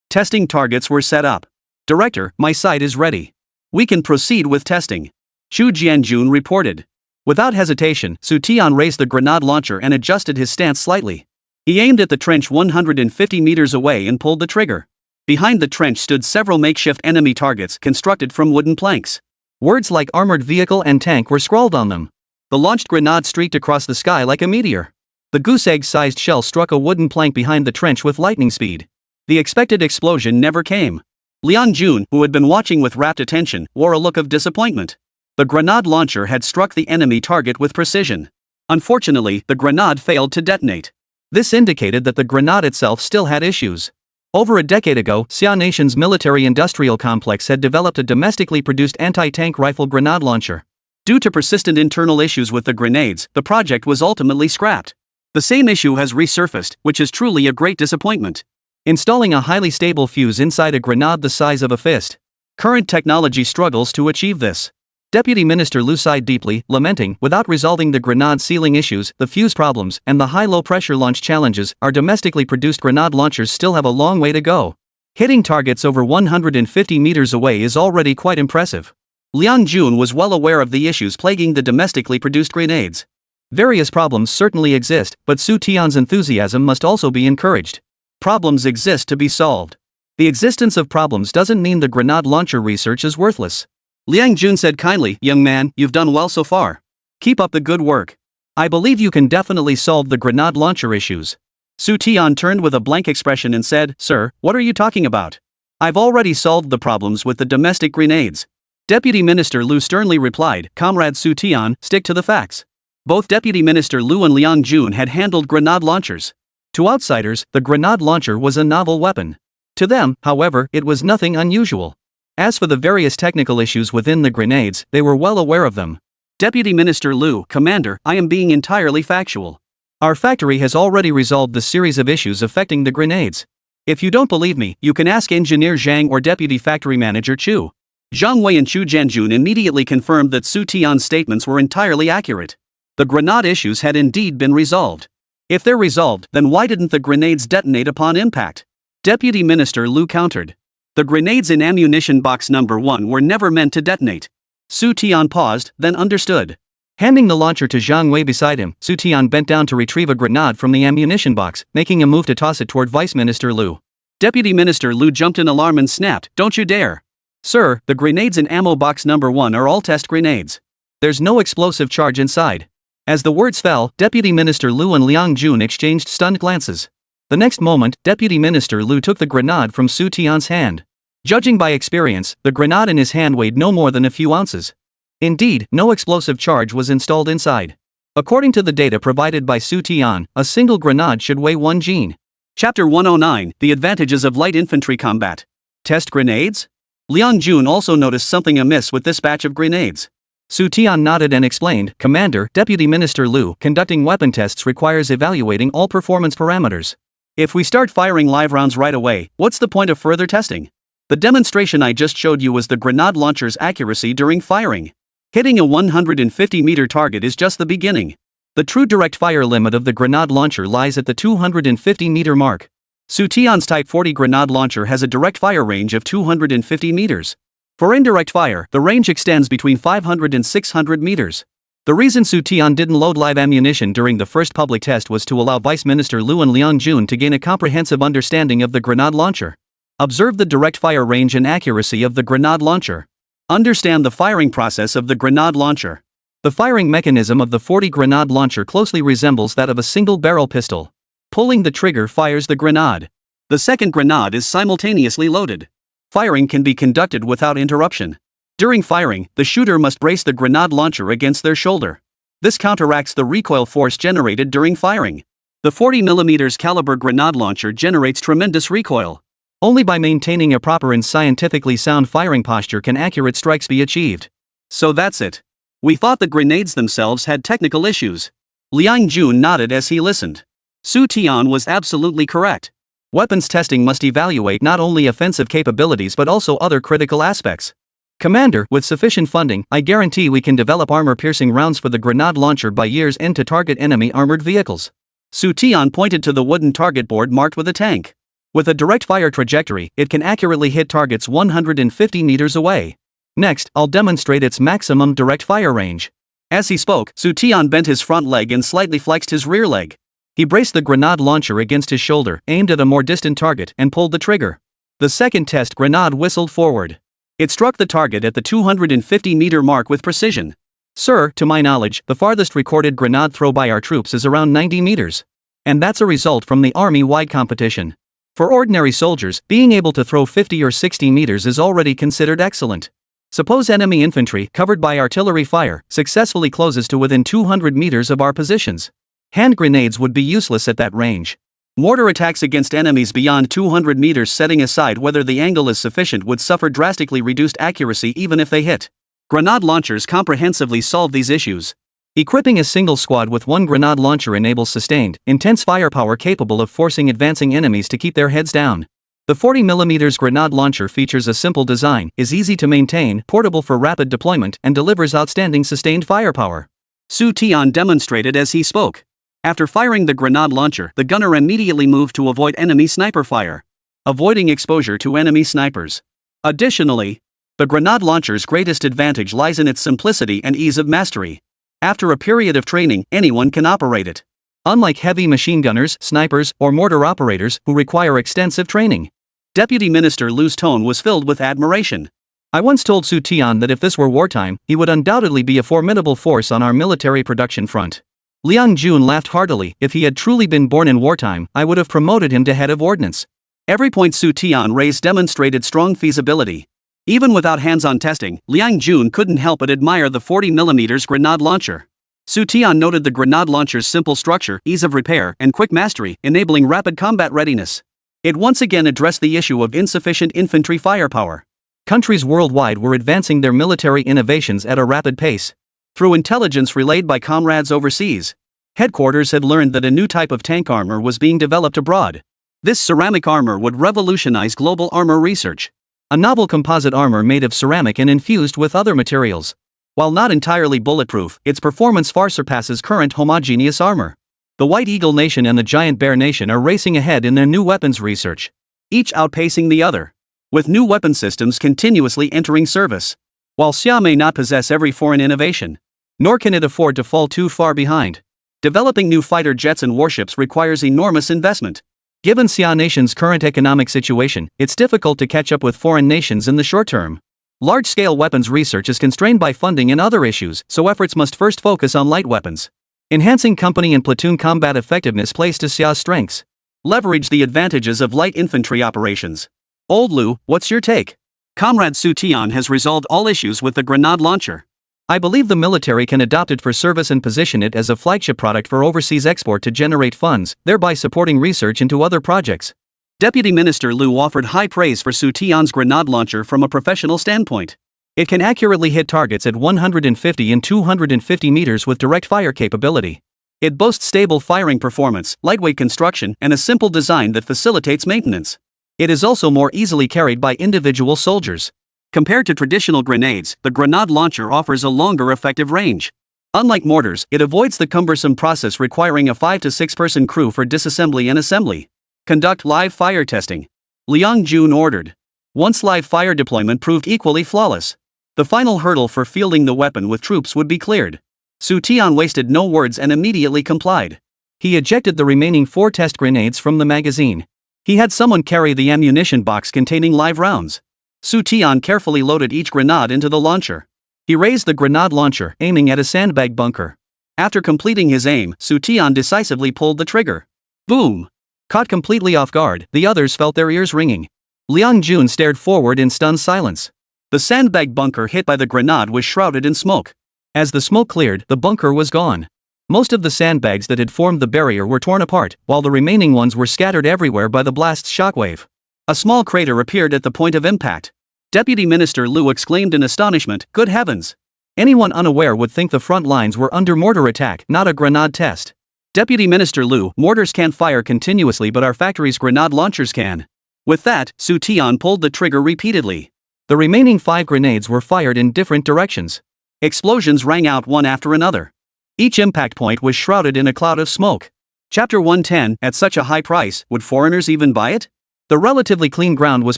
Testing targets were set up. Director, my site is ready. We can proceed with testing. Chu Jianjun reported. Without hesitation, Xu Tian raised the grenade launcher and adjusted his stance slightly. He aimed at the trench 150 meters away and pulled the trigger. Behind the trench stood several makeshift enemy targets constructed from wooden planks. Words like armored vehicle and tank were scrawled on them. The launched grenade streaked across the sky like a meteor. The goose egg-sized shell struck a wooden plank behind the trench with lightning speed. The expected explosion never came. Liang Jun, who had been watching with rapt attention, wore a look of disappointment. The grenade launcher had struck the enemy target with precision. Unfortunately, the grenade failed to detonate. This indicated that the grenade itself still had issues. Over a decade ago, Xia Nation's military-industrial complex had developed a domestically produced anti-tank rifle grenade launcher. Due to persistent internal issues with the grenades, the project was ultimately scrapped. The same issue has resurfaced, which is truly a great disappointment. Installing a highly stable fuse inside a grenade the size of a fist. Current technology struggles to achieve this. Deputy Minister Lu sighed deeply, lamenting, without resolving the grenade sealing issues, the fuse problems, and the high-low pressure launch challenges, our domestically produced grenade launchers still have a long way to go. Hitting targets over 150 meters away is already quite impressive. Liang Jun was well aware of the issues plaguing the domestically produced grenades. Various problems certainly exist, but Xu Tian's enthusiasm must also be encouraged. Problems exist to be solved. The existence of problems doesn't mean the grenade launcher research is worthless. Liang Jun said kindly, young man, you've done well so far. Keep up the good work. I believe you can definitely solve the grenade launcher issues. Xu Tian turned with a blank expression and said, Sir, what are you talking about? I've already solved the problems with the domestic grenades. Deputy Minister Lu sternly replied, Comrade Xu Tian, stick to the facts. Both Deputy Minister Lu and Liang Jun had handled grenade launchers. To outsiders, the grenade launcher was a novel weapon. To them, however, it was nothing unusual. As for the various technical issues within the grenades, they were well aware of them. Deputy Minister Lu, Commander, I am being entirely factual. Our factory has already resolved the series of issues affecting the grenades. If you don't believe me, you can ask Engineer Zhang or Deputy Factory Manager Chu. Zhang Wei and Chu Jianjun immediately confirmed that Xu Tian's statements were entirely accurate. The grenade issues had indeed been resolved. If they're resolved, then why didn't the grenades detonate upon impact? Deputy Minister Lu countered. The grenades in ammunition box number 1 were never meant to detonate. Xu Tian paused, then understood. Handing the launcher to Zhang Wei beside him, Xu Tian bent down to retrieve a grenade from the ammunition box, making a move to toss it toward Vice Minister Lu. Deputy Minister Lu jumped in alarm and snapped, Don't you dare! Sir, the grenades in ammo box number 1 are all test grenades. There's no explosive charge inside. As the words fell, Deputy Minister Lu and Liang Jun exchanged stunned glances. The next moment, Deputy Minister Lu took the grenade from Xu Tian's hand. Judging by experience, the grenade in his hand weighed no more than a few ounces. Indeed, no explosive charge was installed inside. According to the data provided by Xu Tian, a single grenade should weigh 1 gene. Chapter 109, The Advantages of Light Infantry Combat. Test grenades? Liang Jun also noticed something amiss with this batch of grenades. Xu Tian nodded and explained, Commander, Deputy Minister Liu, conducting weapon tests requires evaluating all performance parameters. If we start firing live rounds right away, what's the point of further testing? The demonstration I just showed you was the grenade launcher's accuracy during firing. Hitting a 150-meter target is just the beginning. The true direct fire limit of the grenade launcher lies at the 250-meter mark. Xu Tian's Type 40 grenade launcher has a direct fire range of 250 meters. For indirect fire, the range extends between 500 and 600 meters. The reason Xu Tian didn't load live ammunition during the first public test was to allow Vice Minister Liu and Liang Jun to gain a comprehensive understanding of the grenade launcher. Observe the direct fire range and accuracy of the grenade launcher. Understand the firing process of the grenade launcher. The firing mechanism of the 40 grenade launcher closely resembles that of a single-barrel pistol. Pulling the trigger fires the grenade. The second grenade is simultaneously loaded. Firing can be conducted without interruption. During firing, the shooter must brace the grenade launcher against their shoulder. This counteracts the recoil force generated during firing. The 40mm caliber grenade launcher generates tremendous recoil. Only by maintaining a proper and scientifically sound firing posture can accurate strikes be achieved. So that's it. We thought the grenades themselves had technical issues. Liang Jun nodded as he listened. Xu Tian was absolutely correct. Weapons testing must evaluate not only offensive capabilities but also other critical aspects. Commander, with sufficient funding, I guarantee we can develop armor-piercing rounds for the grenade launcher by year's end to target enemy armored vehicles. Xu Tian pointed to the wooden target board marked with a tank. With a direct fire trajectory, it can accurately hit targets 150 meters away. Next, I'll demonstrate its maximum direct fire range. As he spoke, Xu Tian bent his front leg and slightly flexed his rear leg. He braced the grenade launcher against his shoulder, aimed at a more distant target, and pulled the trigger. The second test grenade whistled forward. It struck the target at the 250-meter mark with precision. Sir, to my knowledge, the farthest recorded grenade throw by our troops is around 90 meters. And that's a result from the army-wide competition. For ordinary soldiers, being able to throw 50 or 60 meters is already considered excellent. Suppose enemy infantry, covered by artillery fire, successfully closes to within 200 meters of our positions. Hand grenades would be useless at that range. Mortar attacks against enemies beyond 200 meters, setting aside whether the angle is sufficient, would suffer drastically reduced accuracy even if they hit. Grenade launchers comprehensively solve these issues. Equipping a single squad with one grenade launcher enables sustained, intense firepower capable of forcing advancing enemies to keep their heads down. The 40mm grenade launcher features a simple design, is easy to maintain, portable for rapid deployment, and delivers outstanding sustained firepower. Xu Tian demonstrated as he spoke. After firing the grenade launcher, the gunner immediately moved to avoid enemy sniper fire, avoiding exposure to enemy snipers. Additionally, the grenade launcher's greatest advantage lies in its simplicity and ease of mastery. After a period of training, anyone can operate it. Unlike heavy machine gunners, snipers, or mortar operators, who require extensive training. Deputy Minister Liu's tone was filled with admiration. I once told Xu Tian that if this were wartime, he would undoubtedly be a formidable force on our military production front. Liang Jun laughed heartily. If he had truly been born in wartime, I would have promoted him to head of ordnance. Every point Xu Tian raised demonstrated strong feasibility. Even without hands-on testing, Liang Jun couldn't help but admire the 40mm grenade launcher. Xu Tian noted the grenade launcher's simple structure, ease of repair, and quick mastery, enabling rapid combat readiness. It once again addressed the issue of insufficient infantry firepower. Countries worldwide were advancing their military innovations at a rapid pace. Through intelligence relayed by comrades overseas, headquarters had learned that a new type of tank armor was being developed abroad. This ceramic armor would revolutionize global armor research. A novel composite armor made of ceramic and infused with other materials. While not entirely bulletproof, its performance far surpasses current homogeneous armor. The White Eagle Nation and the Giant Bear Nation are racing ahead in their new weapons research, each outpacing the other, with new weapon systems continuously entering service. While Xia may not possess every foreign innovation, nor can it afford to fall too far behind. Developing new fighter jets and warships requires enormous investment. Given Xia Nation's current economic situation, it's difficult to catch up with foreign nations in the short term. Large-scale weapons research is constrained by funding and other issues, so efforts must first focus on light weapons. Enhancing company and platoon combat effectiveness plays to Xia's strengths. Leverage the advantages of light infantry operations. Old Liu, what's your take? Comrade Xu Tian has resolved all issues with the grenade launcher. I believe the military can adopt it for service and position it as a flagship product for overseas export to generate funds, thereby supporting research into other projects. Deputy Minister Liu offered high praise for Xu Tian's grenade launcher from a professional standpoint. It can accurately hit targets at 150 and 250 meters with direct fire capability. It boasts stable firing performance, lightweight construction, and a simple design that facilitates maintenance. It is also more easily carried by individual soldiers. Compared to traditional grenades, the grenade launcher offers a longer effective range. Unlike mortars, it avoids the cumbersome process requiring a 5 to 6 person crew for disassembly and assembly. Conduct live fire testing. Liang Jun ordered. Once live fire deployment proved equally flawless, the final hurdle for fielding the weapon with troops would be cleared. Xu Tian wasted no words and immediately complied. He ejected the remaining 4 test grenades from the magazine. He had someone carry the ammunition box containing live rounds. Xu Tian carefully loaded each grenade into the launcher. He raised the grenade launcher, aiming at a sandbag bunker. After completing his aim, Xu Tian decisively pulled the trigger. Boom! Caught completely off guard, the others felt their ears ringing. Liang Jun stared forward in stunned silence. The sandbag bunker hit by the grenade was shrouded in smoke. As the smoke cleared, the bunker was gone. Most of the sandbags that had formed the barrier were torn apart, while the remaining ones were scattered everywhere by the blast's shockwave. A small crater appeared at the point of impact. Deputy Minister Liu exclaimed in astonishment, "Good heavens!" Anyone unaware would think the front lines were under mortar attack, not a grenade test. Deputy Minister Liu, mortars can't fire continuously but our factory's grenade launchers can. With that, Xu Tian pulled the trigger repeatedly. The remaining 5 grenades were fired in different directions. Explosions rang out one after another. Each impact point was shrouded in a cloud of smoke. Chapter 110, at such a high price, would foreigners even buy it? The relatively clean ground was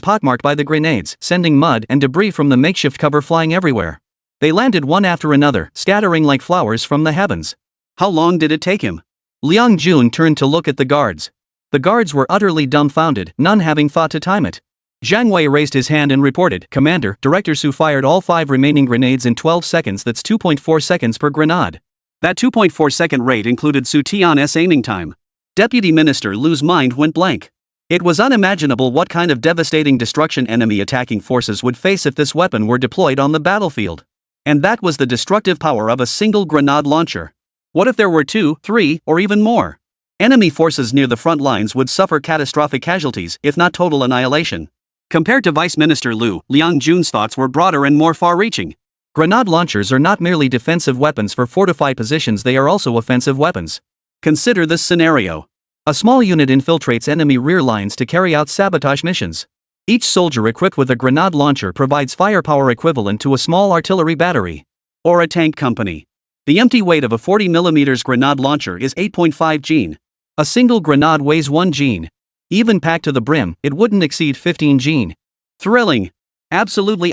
pockmarked by the grenades, sending mud and debris from the makeshift cover flying everywhere. They landed one after another, scattering like flowers from the heavens. How long did it take him? Liang Jun turned to look at the guards. The guards were utterly dumbfounded, none having thought to time it. Zhang Wei raised his hand and reported, "Commander, Director Su fired all 5 remaining grenades in 12 seconds. That's 2.4 seconds per grenade." That 2.4 second rate included Xu Tian's aiming time. Deputy Minister Liu's mind went blank. It was unimaginable what kind of devastating destruction enemy attacking forces would face if this weapon were deployed on the battlefield. And that was the destructive power of a single grenade launcher. What if there were 2, 3, or even more? Enemy forces near the front lines would suffer catastrophic casualties, if not total annihilation. Compared to Vice Minister Liu, Liang Jun's thoughts were broader and more far-reaching. Grenade launchers are not merely defensive weapons for fortified positions, they are also offensive weapons. Consider this scenario. A small unit infiltrates enemy rear lines to carry out sabotage missions. Each soldier equipped with a grenade launcher provides firepower equivalent to a small artillery battery. Or a tank company. The empty weight of a 40mm grenade launcher is 8.5 Jin. A single grenade weighs 1 Jin. Even packed to the brim, it wouldn't exceed 15 Jin. Thrilling. Absolutely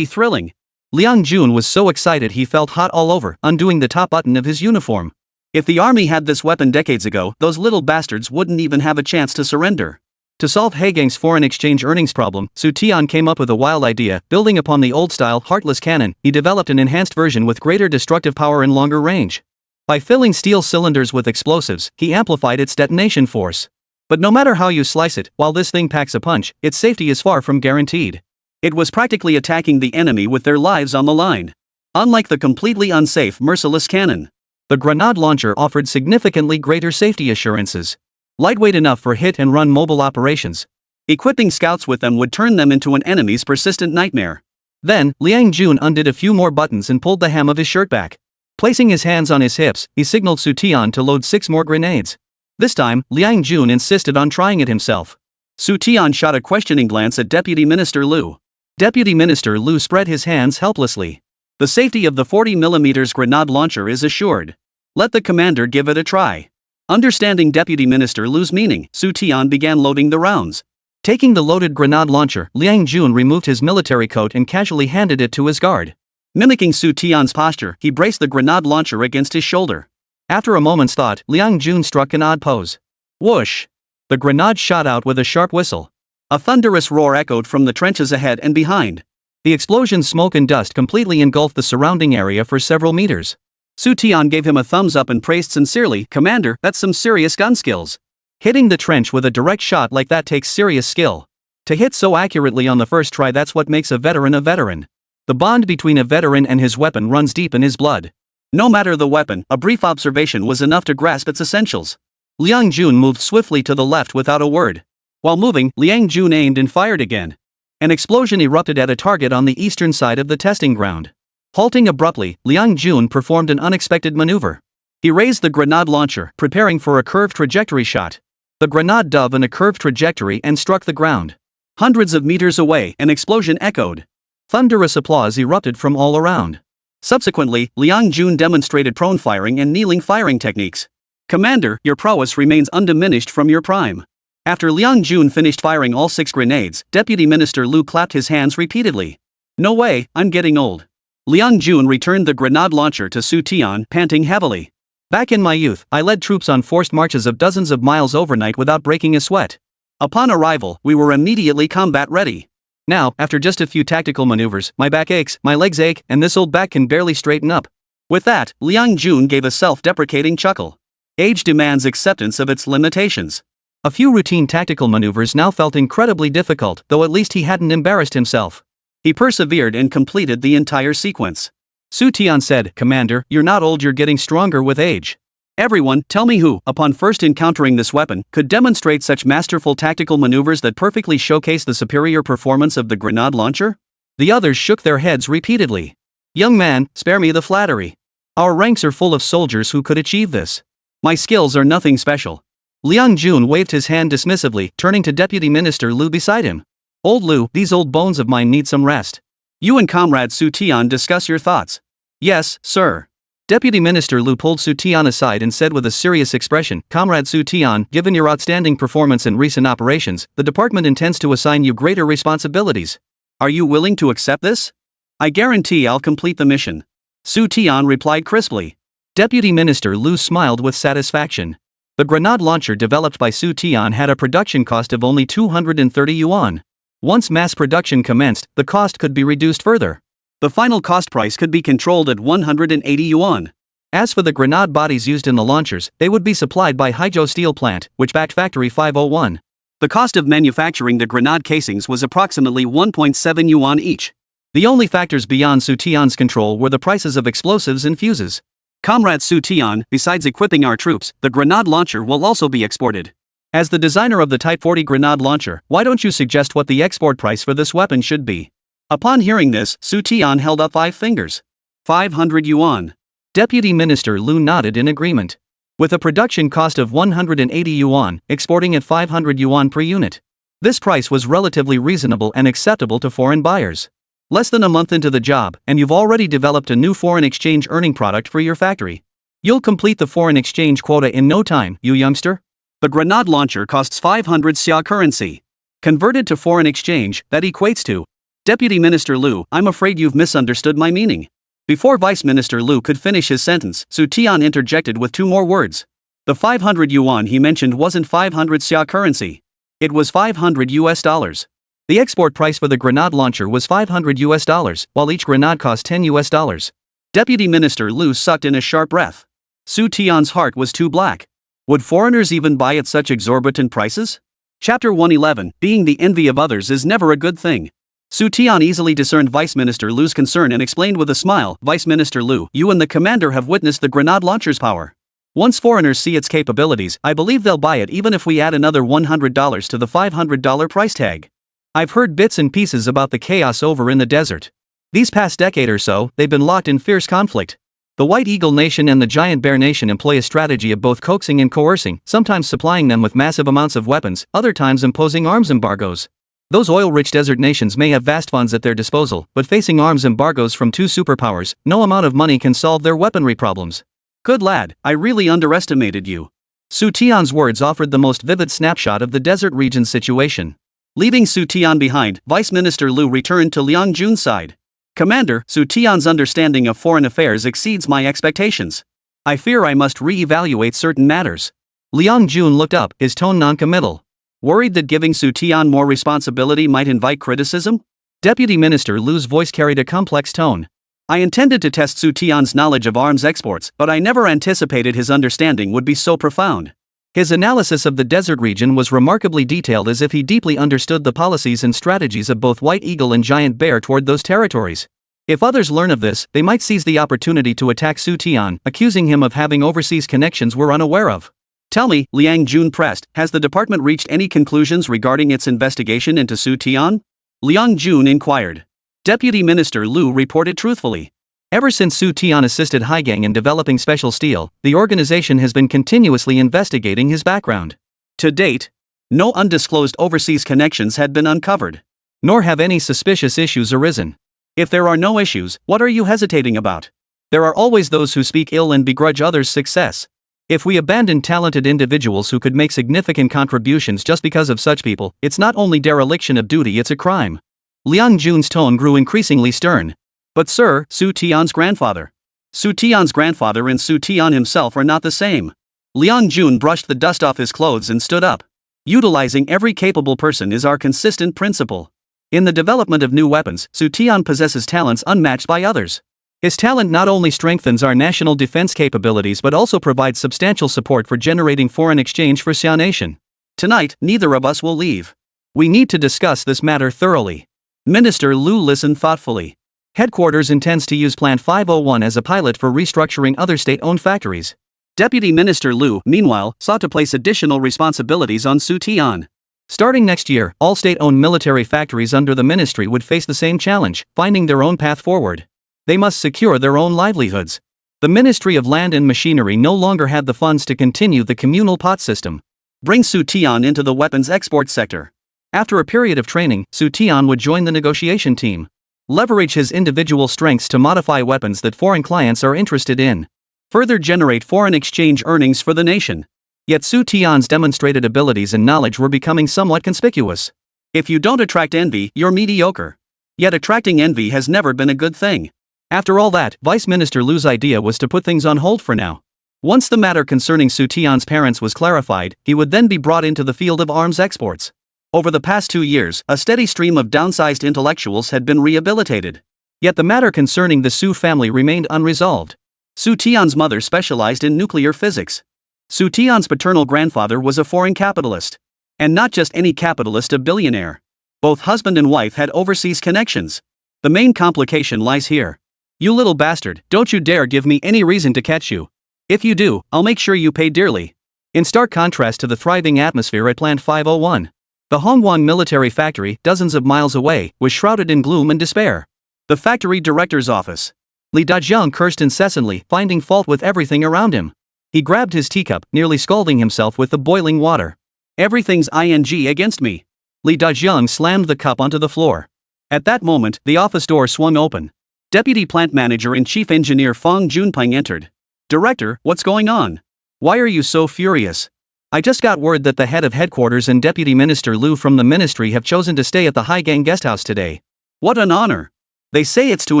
thrilling. Liang Jun was so excited he felt hot all over, undoing the top button of his uniform. If the army had this weapon decades ago, those little bastards wouldn't even have a chance to surrender. To solve Heigang's foreign exchange earnings problem, Xu Tian came up with a wild idea. Building upon the old-style, heartless cannon, he developed an enhanced version with greater destructive power and longer range. By filling steel cylinders with explosives, he amplified its detonation force. But no matter how you slice it, while this thing packs a punch, its safety is far from guaranteed. It was practically attacking the enemy with their lives on the line. Unlike the completely unsafe, merciless cannon, the grenade launcher offered significantly greater safety assurances. Lightweight enough for hit-and-run mobile operations. Equipping scouts with them would turn them into an enemy's persistent nightmare. Then, Liang Jun undid a few more buttons and pulled the hem of his shirt back. Placing his hands on his hips, he signaled Xu Tian to load 6 more grenades. This time, Liang Jun insisted on trying it himself. Xu Tian shot a questioning glance at Deputy Minister Liu. Deputy Minister Liu spread his hands helplessly. The safety of the 40mm grenade launcher is assured. Let the commander give it a try. Understanding Deputy Minister Liu's meaning, Xu Tian began loading the rounds. Taking the loaded grenade launcher, Liang Jun removed his military coat and casually handed it to his guard. Mimicking Xu Tian's posture, he braced the grenade launcher against his shoulder. After a moment's thought, Liang Jun struck an odd pose. Whoosh! The grenade shot out with a sharp whistle. A thunderous roar echoed from the trenches ahead and behind. The explosion's smoke and dust completely engulfed the surrounding area for several meters. Xu Tian gave him a thumbs up and praised sincerely, "Commander, that's some serious gun skills." Hitting the trench with a direct shot like that takes serious skill. To hit so accurately on the first try, that's what makes a veteran a veteran. The bond between a veteran and his weapon runs deep in his blood. No matter the weapon, a brief observation was enough to grasp its essentials. Liang Jun moved swiftly to the left without a word. While moving, Liang Jun aimed and fired again. An explosion erupted at a target on the eastern side of the testing ground. Halting abruptly, Liang Jun performed an unexpected maneuver. He raised the grenade launcher, preparing for a curved trajectory shot. The grenade dove in a curved trajectory and struck the ground. Hundreds of meters away, an explosion echoed. Thunderous applause erupted from all around. Subsequently, Liang Jun demonstrated prone firing and kneeling firing techniques. Commander, your prowess remains undiminished from your prime. After Liang Jun finished firing all 6 grenades, Deputy Minister Lu clapped his hands repeatedly. No way, I'm getting old. Liang Jun returned the grenade launcher to Xu Tian, panting heavily. Back in my youth, I led troops on forced marches of dozens of miles overnight without breaking a sweat. Upon arrival, we were immediately combat ready. Now, after just a few tactical maneuvers, my back aches, my legs ache, and this old back can barely straighten up. With that, Liang Jun gave a self-deprecating chuckle. Age demands acceptance of its limitations. A few routine tactical maneuvers now felt incredibly difficult, though at least he hadn't embarrassed himself. He persevered and completed the entire sequence. Xu Tian said, Commander, you're not old, you're getting stronger with age. Everyone, tell me who, upon first encountering this weapon, could demonstrate such masterful tactical maneuvers that perfectly showcase the superior performance of the grenade launcher? The others shook their heads repeatedly. Young man, spare me the flattery. Our ranks are full of soldiers who could achieve this. My skills are nothing special. Liang Jun waved his hand dismissively, turning to Deputy Minister Lu beside him. Old Lu, these old bones of mine need some rest. You and Comrade Xu Tian discuss your thoughts. Yes, sir. Deputy Minister Lu pulled Xu Tian aside and said with a serious expression, Comrade Xu Tian, given your outstanding performance in recent operations, the department intends to assign you greater responsibilities. Are you willing to accept this? I guarantee I'll complete the mission. Xu Tian replied crisply. Deputy Minister Lu smiled with satisfaction. The grenade launcher developed by Xu Tian had a production cost of only 230 yuan. Once mass production commenced, the cost could be reduced further. The final cost price could be controlled at 180 yuan. As for the grenade bodies used in the launchers, they would be supplied by Haizhou Steel Plant, which backed Factory 501. The cost of manufacturing the grenade casings was approximately 1.7 yuan each. The only factors beyond Xu Tian's control were the prices of explosives and fuses. Comrade Xu Tian, besides equipping our troops, the grenade launcher will also be exported. As the designer of the Type 40 grenade launcher, why don't you suggest what the export price for this weapon should be? Upon hearing this, Xu Tian held up 5 fingers. 500 yuan. Deputy Minister Lu nodded in agreement. With a production cost of 180 yuan, exporting at 500 yuan per unit. This price was relatively reasonable and acceptable to foreign buyers. Less than a month into the job, and you've already developed a new foreign exchange earning product for your factory. You'll complete the foreign exchange quota in no time, you youngster. The grenade launcher costs 500 xia currency. Converted to foreign exchange, that equates to. Deputy Minister Lu, I'm afraid you've misunderstood my meaning. Before Vice Minister Lu could finish his sentence, Xu Tian interjected with 2 more words. The 500 yuan he mentioned wasn't 500 xia currency. It was $500 US. The export price for the grenade launcher was $500 US, while each grenade cost $10 US. Deputy Minister Lu sucked in a sharp breath. Xu Tian's heart was too black. Would foreigners even buy at such exorbitant prices? Chapter 111, Being the envy of others is never a good thing. Xu Tian easily discerned Vice Minister Lu's concern and explained with a smile, Vice Minister Lu, you and the commander have witnessed the grenade launcher's power. Once foreigners see its capabilities, I believe they'll buy it even if we add another $100 to the $500 price tag. I've heard bits and pieces about the chaos over in the desert. These past decade or so, they've been locked in fierce conflict. The White Eagle Nation and the Giant Bear Nation employ a strategy of both coaxing and coercing, sometimes supplying them with massive amounts of weapons, other times imposing arms embargoes. Those oil-rich desert nations may have vast funds at their disposal, but facing arms embargoes from 2 superpowers, no amount of money can solve their weaponry problems. Good lad, I really underestimated you. Xu Tian's words offered the most vivid snapshot of the desert region's situation. Leaving Xu Tian behind, Vice Minister Lu returned to Liang Jun's side. Commander, Xu Tian's understanding of foreign affairs exceeds my expectations. I fear I must re-evaluate certain matters. Liang Jun looked up, his tone non-committal. Worried that giving Xu Tian more responsibility might invite criticism? Deputy Minister Lu's voice carried a complex tone. I intended to test Xu Tian's knowledge of arms exports, but I never anticipated his understanding would be so profound. His analysis of the desert region was remarkably detailed, as if he deeply understood the policies and strategies of both White Eagle and Giant Bear toward those territories. If others learn of this, they might seize the opportunity to attack Xu Tian, accusing him of having overseas connections we're unaware of. Tell me, Liang Jun pressed, has the department reached any conclusions regarding its investigation into Xu Tian? Liang Jun inquired. Deputy Minister Lu reported truthfully. Ever since Xu Tian assisted Haizhou in developing special steel, the organization has been continuously investigating his background. To date, no undisclosed overseas connections had been uncovered. Nor have any suspicious issues arisen. If there are no issues, what are you hesitating about? There are always those who speak ill and begrudge others' success. If we abandon talented individuals who could make significant contributions just because of such people, it's not only dereliction of duty, it's a crime. Liang Jun's tone grew increasingly stern. But sir, Xu Tian's grandfather. Xu Tian's grandfather and Xu Tian himself are not the same. Liang Jun brushed the dust off his clothes and stood up. Utilizing every capable person is our consistent principle. In the development of new weapons, Xu Tian possesses talents unmatched by others. His talent not only strengthens our national defense capabilities but also provides substantial support for generating foreign exchange for Xia Nation. Tonight, neither of us will leave. We need to discuss this matter thoroughly. Minister Lu listened thoughtfully. Headquarters intends to use Plan 501 as a pilot for restructuring other state-owned factories. Deputy Minister Lu, meanwhile, sought to place additional responsibilities on Xu Tian. Starting next year, all state-owned military factories under the ministry would face the same challenge, finding their own path forward. They must secure their own livelihoods. The Ministry of Land and Machinery no longer had the funds to continue the communal pot system. Bring Xu Tian into the weapons export sector. After a period of training, Xu Tian would join the negotiation team. Leverage his individual strengths to modify weapons that foreign clients are interested in. Further generate foreign exchange earnings for the nation. Yet Xu Tian's demonstrated abilities and knowledge were becoming somewhat conspicuous. If you don't attract envy, you're mediocre. Yet attracting envy has never been a good thing. After all that, Vice Minister Lu's idea was to put things on hold for now. Once the matter concerning Xu Tian's parents was clarified, he would then be brought into the field of arms exports. Over the past 2 years, a steady stream of downsized intellectuals had been rehabilitated. Yet the matter concerning the Xu family remained unresolved. Xu Tian's mother specialized in nuclear physics. Xu Tian's paternal grandfather was a foreign capitalist. And not just any capitalist, a billionaire. Both husband and wife had overseas connections. The main complication lies here. You little bastard, don't you dare give me any reason to catch you. If you do, I'll make sure you pay dearly. In stark contrast to the thriving atmosphere at Plant 501. The Hongguang military factory, dozens of miles away, was shrouded in gloom and despair. The factory director's office. Li Dajiang cursed incessantly, finding fault with everything around him. He grabbed his teacup, nearly scalding himself with the boiling water. Everything's ing against me. Li Dajiang slammed the cup onto the floor. At that moment, the office door swung open. Deputy Plant Manager and Chief Engineer Fang Junpeng entered. Director, what's going on? Why are you so furious? I just got word that the head of headquarters and Deputy Minister Lu from the ministry have chosen to stay at the Haizhou guest house today. What an honor. They say it's to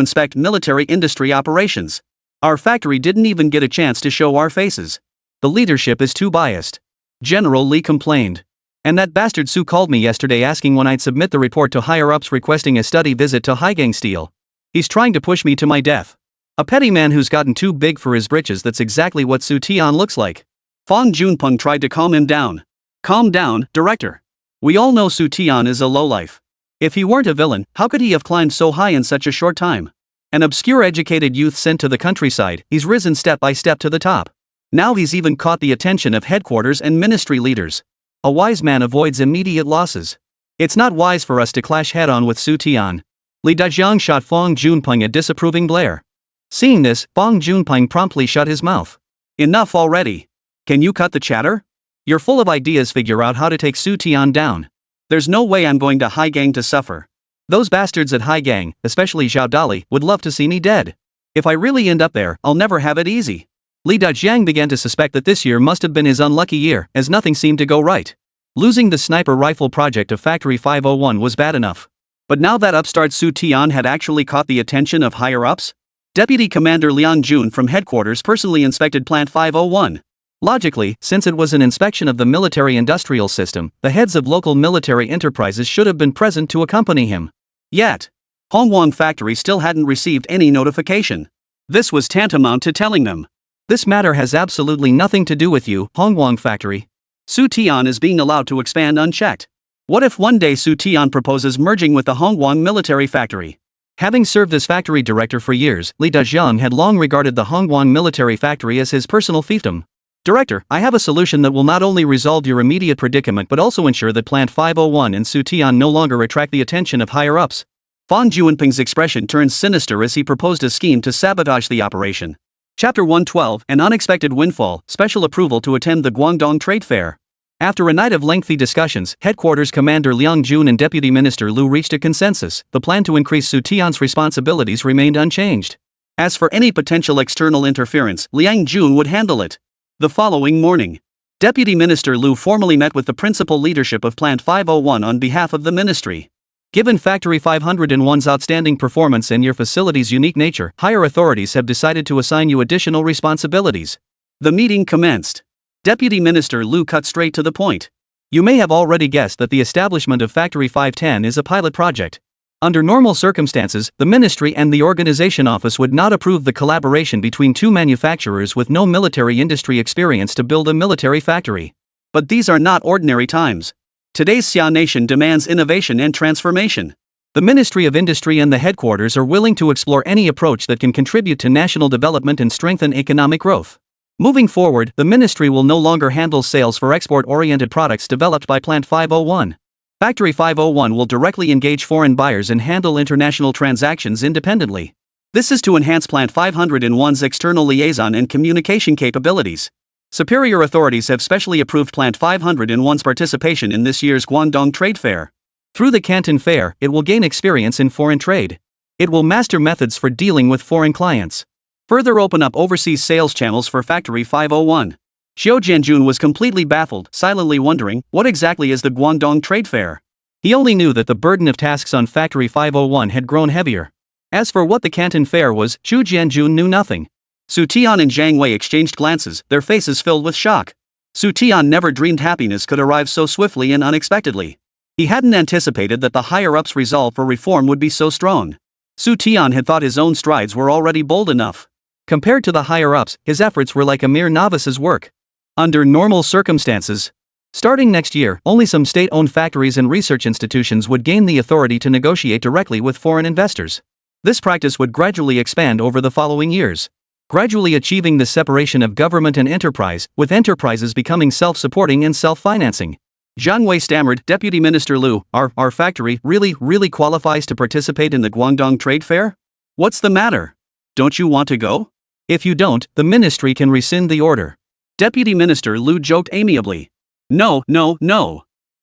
inspect military industry operations. Our factory didn't even get a chance to show our faces. The leadership is too biased. General Li complained. And that bastard Su called me yesterday asking when I'd submit the report to higher-ups requesting a study visit to Haizhou Steel. He's trying to push me to my death. A petty man who's gotten too big for his britches. That's exactly what Xu Tian looks like. Fang Junpeng tried to calm him down. Calm down, Director. We all know Xu Tian is a lowlife. If he weren't a villain, how could he have climbed so high in such a short time? An obscure educated youth sent to the countryside, he's risen step by step to the top. Now he's even caught the attention of headquarters and ministry leaders. A wise man avoids immediate losses. It's not wise for us to clash head-on with Xu Tian. Li Dajiang shot Fang Junpeng a disapproving glare. Seeing this, Fang Junpeng promptly shut his mouth. Enough already. Can you cut the chatter? You're full of ideas. Figure out how to take Xu Tian down. There's no way I'm going to Haizhou to suffer. Those bastards at Haizhou, especially Zhao Dali, would love to see me dead. If I really end up there, I'll never have it easy. Li Dajiang began to suspect that this year must have been his unlucky year, as nothing seemed to go right. Losing the sniper rifle project of Factory 501 was bad enough. But now that upstart Xu Tian had actually caught the attention of higher-ups? Deputy Commander Liang Jun from headquarters personally inspected Plant 501. Logically, since it was an inspection of the military-industrial system, the heads of local military enterprises should have been present to accompany him. Yet, Hongguang factory still hadn't received any notification. This was tantamount to telling them, this matter has absolutely nothing to do with you, Hongguang factory. Xu Tian is being allowed to expand unchecked. What if one day Xu Tian proposes merging with the Hongguang military factory? Having served as factory director for years, Li Dajiang had long regarded the Hongguang military factory as his personal fiefdom. Director, I have a solution that will not only resolve your immediate predicament but also ensure that Plant 501 and Xu Tian no longer attract the attention of higher-ups. Fang Juanping's expression turned sinister as he proposed a scheme to sabotage the operation. Chapter 112, An Unexpected Windfall, Special Approval to Attend the Guangdong Trade Fair. After a night of lengthy discussions, Headquarters Commander Liang Jun and Deputy Minister Lu reached a consensus. The plan to increase Xu Tian's responsibilities remained unchanged. As for any potential external interference, Liang Jun would handle it. The following morning, Deputy Minister Lu formally met with the principal leadership of Plant 501 on behalf of the ministry. Given Factory 501's outstanding performance and your facility's unique nature, higher authorities have decided to assign you additional responsibilities. The meeting commenced. Deputy Minister Lu cut straight to the point. You may have already guessed that the establishment of Factory 510 is a pilot project. Under normal circumstances, the ministry and the organization office would not approve the collaboration between two manufacturers with no military industry experience to build a military factory. But these are not ordinary times. Today's Xia nation demands innovation and transformation. The Ministry of Industry and the headquarters are willing to explore any approach that can contribute to national development and strengthen economic growth. Moving forward, the ministry will no longer handle sales for export-oriented products developed by Plant 501. Factory 501 will directly engage foreign buyers and handle international transactions independently. This is to enhance Plant 501's external liaison and communication capabilities. Superior authorities have specially approved Plant 501's participation in this year's Guangdong Trade Fair. Through the Canton Fair, it will gain experience in foreign trade. It will master methods for dealing with foreign clients. Further open up overseas sales channels for Factory 501. Xiao Jianjun was completely baffled, silently wondering, what exactly is the Guangdong Trade Fair? He only knew that the burden of tasks on Factory 501 had grown heavier. As for what the Canton Fair was, Xu Jianjun knew nothing. Xu Tian and Zhang Wei exchanged glances, their faces filled with shock. Xu Tian never dreamed happiness could arrive so swiftly and unexpectedly. He hadn't anticipated that the higher-ups' resolve for reform would be so strong. Xu Tian had thought his own strides were already bold enough. Compared to the higher-ups, his efforts were like a mere novice's work. Under normal circumstances, starting next year, only some state-owned factories and research institutions would gain the authority to negotiate directly with foreign investors. This practice would gradually expand over the following years, gradually achieving the separation of government and enterprise, with enterprises becoming self-supporting and self-financing. Zhang Wei stammered, Deputy Minister Lu, our factory really qualifies to participate in the Guangdong Trade Fair? What's the matter? Don't you want to go? If you don't, the ministry can rescind the order. Deputy Minister Lu joked amiably. No.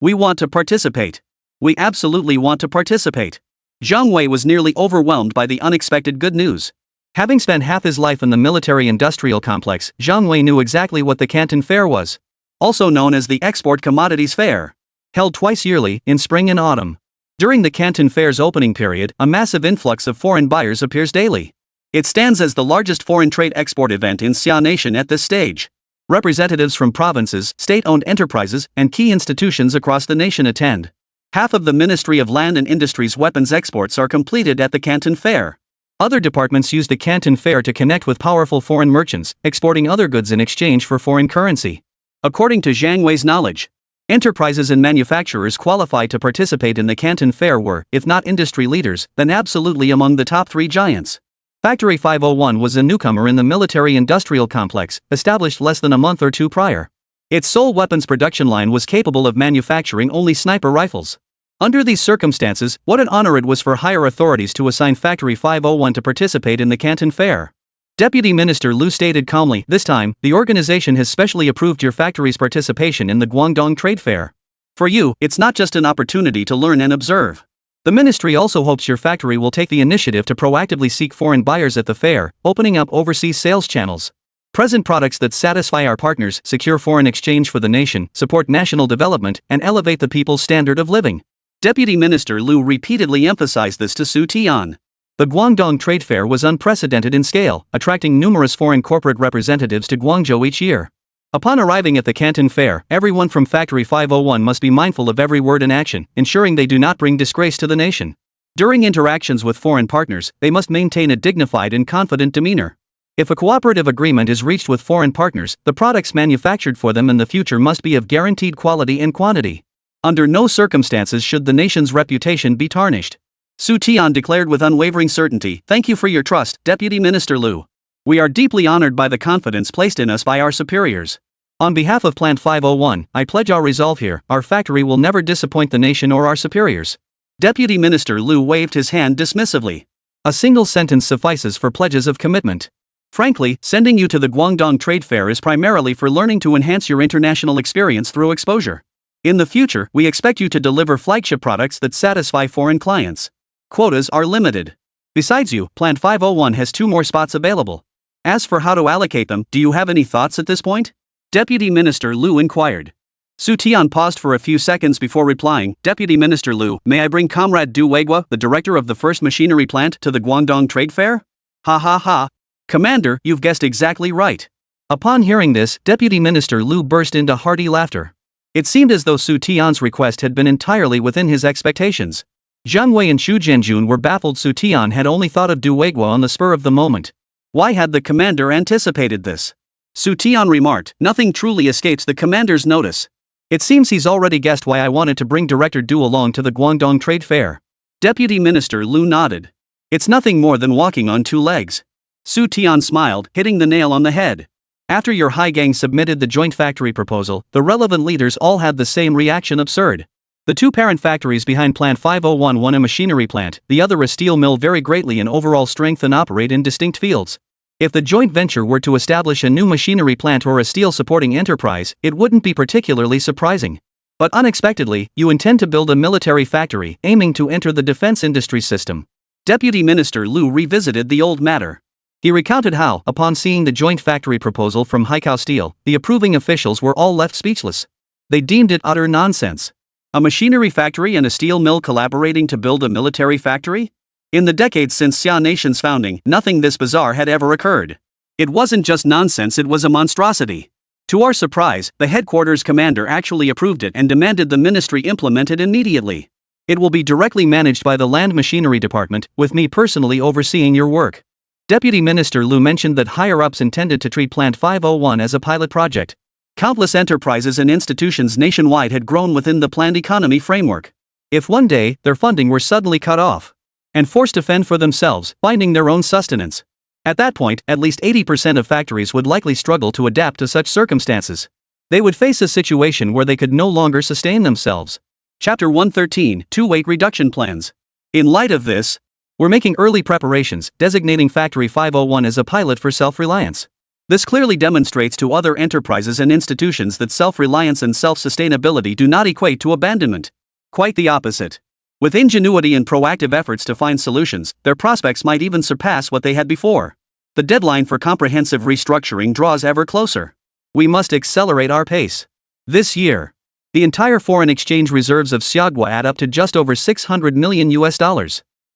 We want to participate. We absolutely want to participate. Zhang Wei was nearly overwhelmed by the unexpected good news. Having spent half his life in the military-industrial complex, Zhang Wei knew exactly what the Canton Fair was. Also known as the Export Commodities Fair. Held twice yearly, in spring and autumn. During the Canton Fair's opening period, a massive influx of foreign buyers appears daily. It stands as the largest foreign trade export event in Xia Nation at this stage. Representatives from provinces, state-owned enterprises, and key institutions across the nation attend. Half of the Ministry of Land and Industry's weapons exports are completed at the Canton Fair. Other departments use the Canton Fair to connect with powerful foreign merchants, exporting other goods in exchange for foreign currency. According to Zhang Wei's knowledge, enterprises and manufacturers qualified to participate in the Canton Fair were, if not industry leaders, then absolutely among the top 3 giants. Factory 501 was a newcomer in the military-industrial complex, established less than a month or two prior. Its sole weapons production line was capable of manufacturing only sniper rifles. Under these circumstances, what an honor it was for higher authorities to assign Factory 501 to participate in the Canton Fair. Deputy Minister Lu stated calmly, this time, the organization has specially approved your factory's participation in the Guangdong Trade Fair. For you, it's not just an opportunity to learn and observe. The ministry also hopes your factory will take the initiative to proactively seek foreign buyers at the fair, opening up overseas sales channels. Present products that satisfy our partners, secure foreign exchange for the nation, support national development, and elevate the people's standard of living. Deputy Minister Lu repeatedly emphasized this to Xu Tian. The Guangdong Trade Fair was unprecedented in scale, attracting numerous foreign corporate representatives to Guangzhou each year. Upon arriving at the Canton Fair, everyone from Factory 501 must be mindful of every word and action, ensuring they do not bring disgrace to the nation. During interactions with foreign partners, they must maintain a dignified and confident demeanor. If a cooperative agreement is reached with foreign partners, the products manufactured for them in the future must be of guaranteed quality and quantity. Under no circumstances should the nation's reputation be tarnished. Xu Tian declared with unwavering certainty, "Thank you for your trust, Deputy Minister Liu. We are deeply honored by the confidence placed in us by our superiors. On behalf of Plant 501, I pledge our resolve here, our factory will never disappoint the nation or our superiors." Deputy Minister Liu waved his hand dismissively. A single sentence suffices for pledges of commitment. Frankly, sending you to the Guangdong Trade Fair is primarily for learning to enhance your international experience through exposure. In the future, we expect you to deliver flagship products that satisfy foreign clients. Quotas are limited. Besides you, Plant 501 has 2 more spots available. As for how to allocate them, do you have any thoughts at this point? Deputy Minister Liu inquired. Xu Tian paused for a few seconds before replying, "Deputy Minister Liu, may I bring Comrade Du Weigua, the director of the first machinery plant, to the Guangdong Trade Fair?" "Ha ha ha. Commander, you've guessed exactly right." Upon hearing this, Deputy Minister Liu burst into hearty laughter. It seemed as though Xu Tian's request had been entirely within his expectations. Zhang Wei and Xu Jianjun were baffled. Xu Tian had only thought of Du Weigua on the spur of the moment. Why had the commander anticipated this? Xu Tian remarked, "Nothing truly escapes the commander's notice." It seems he's already guessed why I wanted to bring Director Du along to the Guangdong Trade Fair. Deputy Minister Liu nodded. "It's nothing more than walking on 2 legs." Xu Tian smiled, hitting the nail on the head. After your high gang submitted the joint factory proposal, the relevant leaders all had the same reaction: absurd. The 2 parent factories behind Plant 501, one a machinery plant, the other a steel mill, vary greatly in overall strength and operate in distinct fields. If the joint venture were to establish a new machinery plant or a steel supporting enterprise, it wouldn't be particularly surprising. But unexpectedly, you intend to build a military factory, aiming to enter the defense industry system. Deputy Minister Liu revisited the old matter. He recounted how, upon seeing the joint factory proposal from Haizhou Steel, the approving officials were all left speechless. They deemed it utter nonsense. A machinery factory and a steel mill collaborating to build a military factory? In the decades since Xia Nation's founding, nothing this bizarre had ever occurred. It wasn't just nonsense, it was a monstrosity. To our surprise, the headquarters commander actually approved it and demanded the ministry implement it immediately. It will be directly managed by the Land Machinery Department, with me personally overseeing your work. Deputy Minister Liu mentioned that higher-ups intended to treat Plant 501 as a pilot project. Countless enterprises and institutions nationwide had grown within the planned economy framework. If one day, their funding were suddenly cut off and forced to fend for themselves, finding their own sustenance, at that point, at least 80% of factories would likely struggle to adapt to such circumstances. They would face a situation where they could no longer sustain themselves. Chapter 113, 2 Weight Reduction Plans. In light of this, we're making early preparations, designating Factory 501 as a pilot for self-reliance. This clearly demonstrates to other enterprises and institutions that self-reliance and self-sustainability do not equate to abandonment. Quite the opposite. With ingenuity and proactive efforts to find solutions, their prospects might even surpass what they had before. The deadline for comprehensive restructuring draws ever closer. We must accelerate our pace. This year, the entire foreign exchange reserves of Xiagua add up to just over $600 million.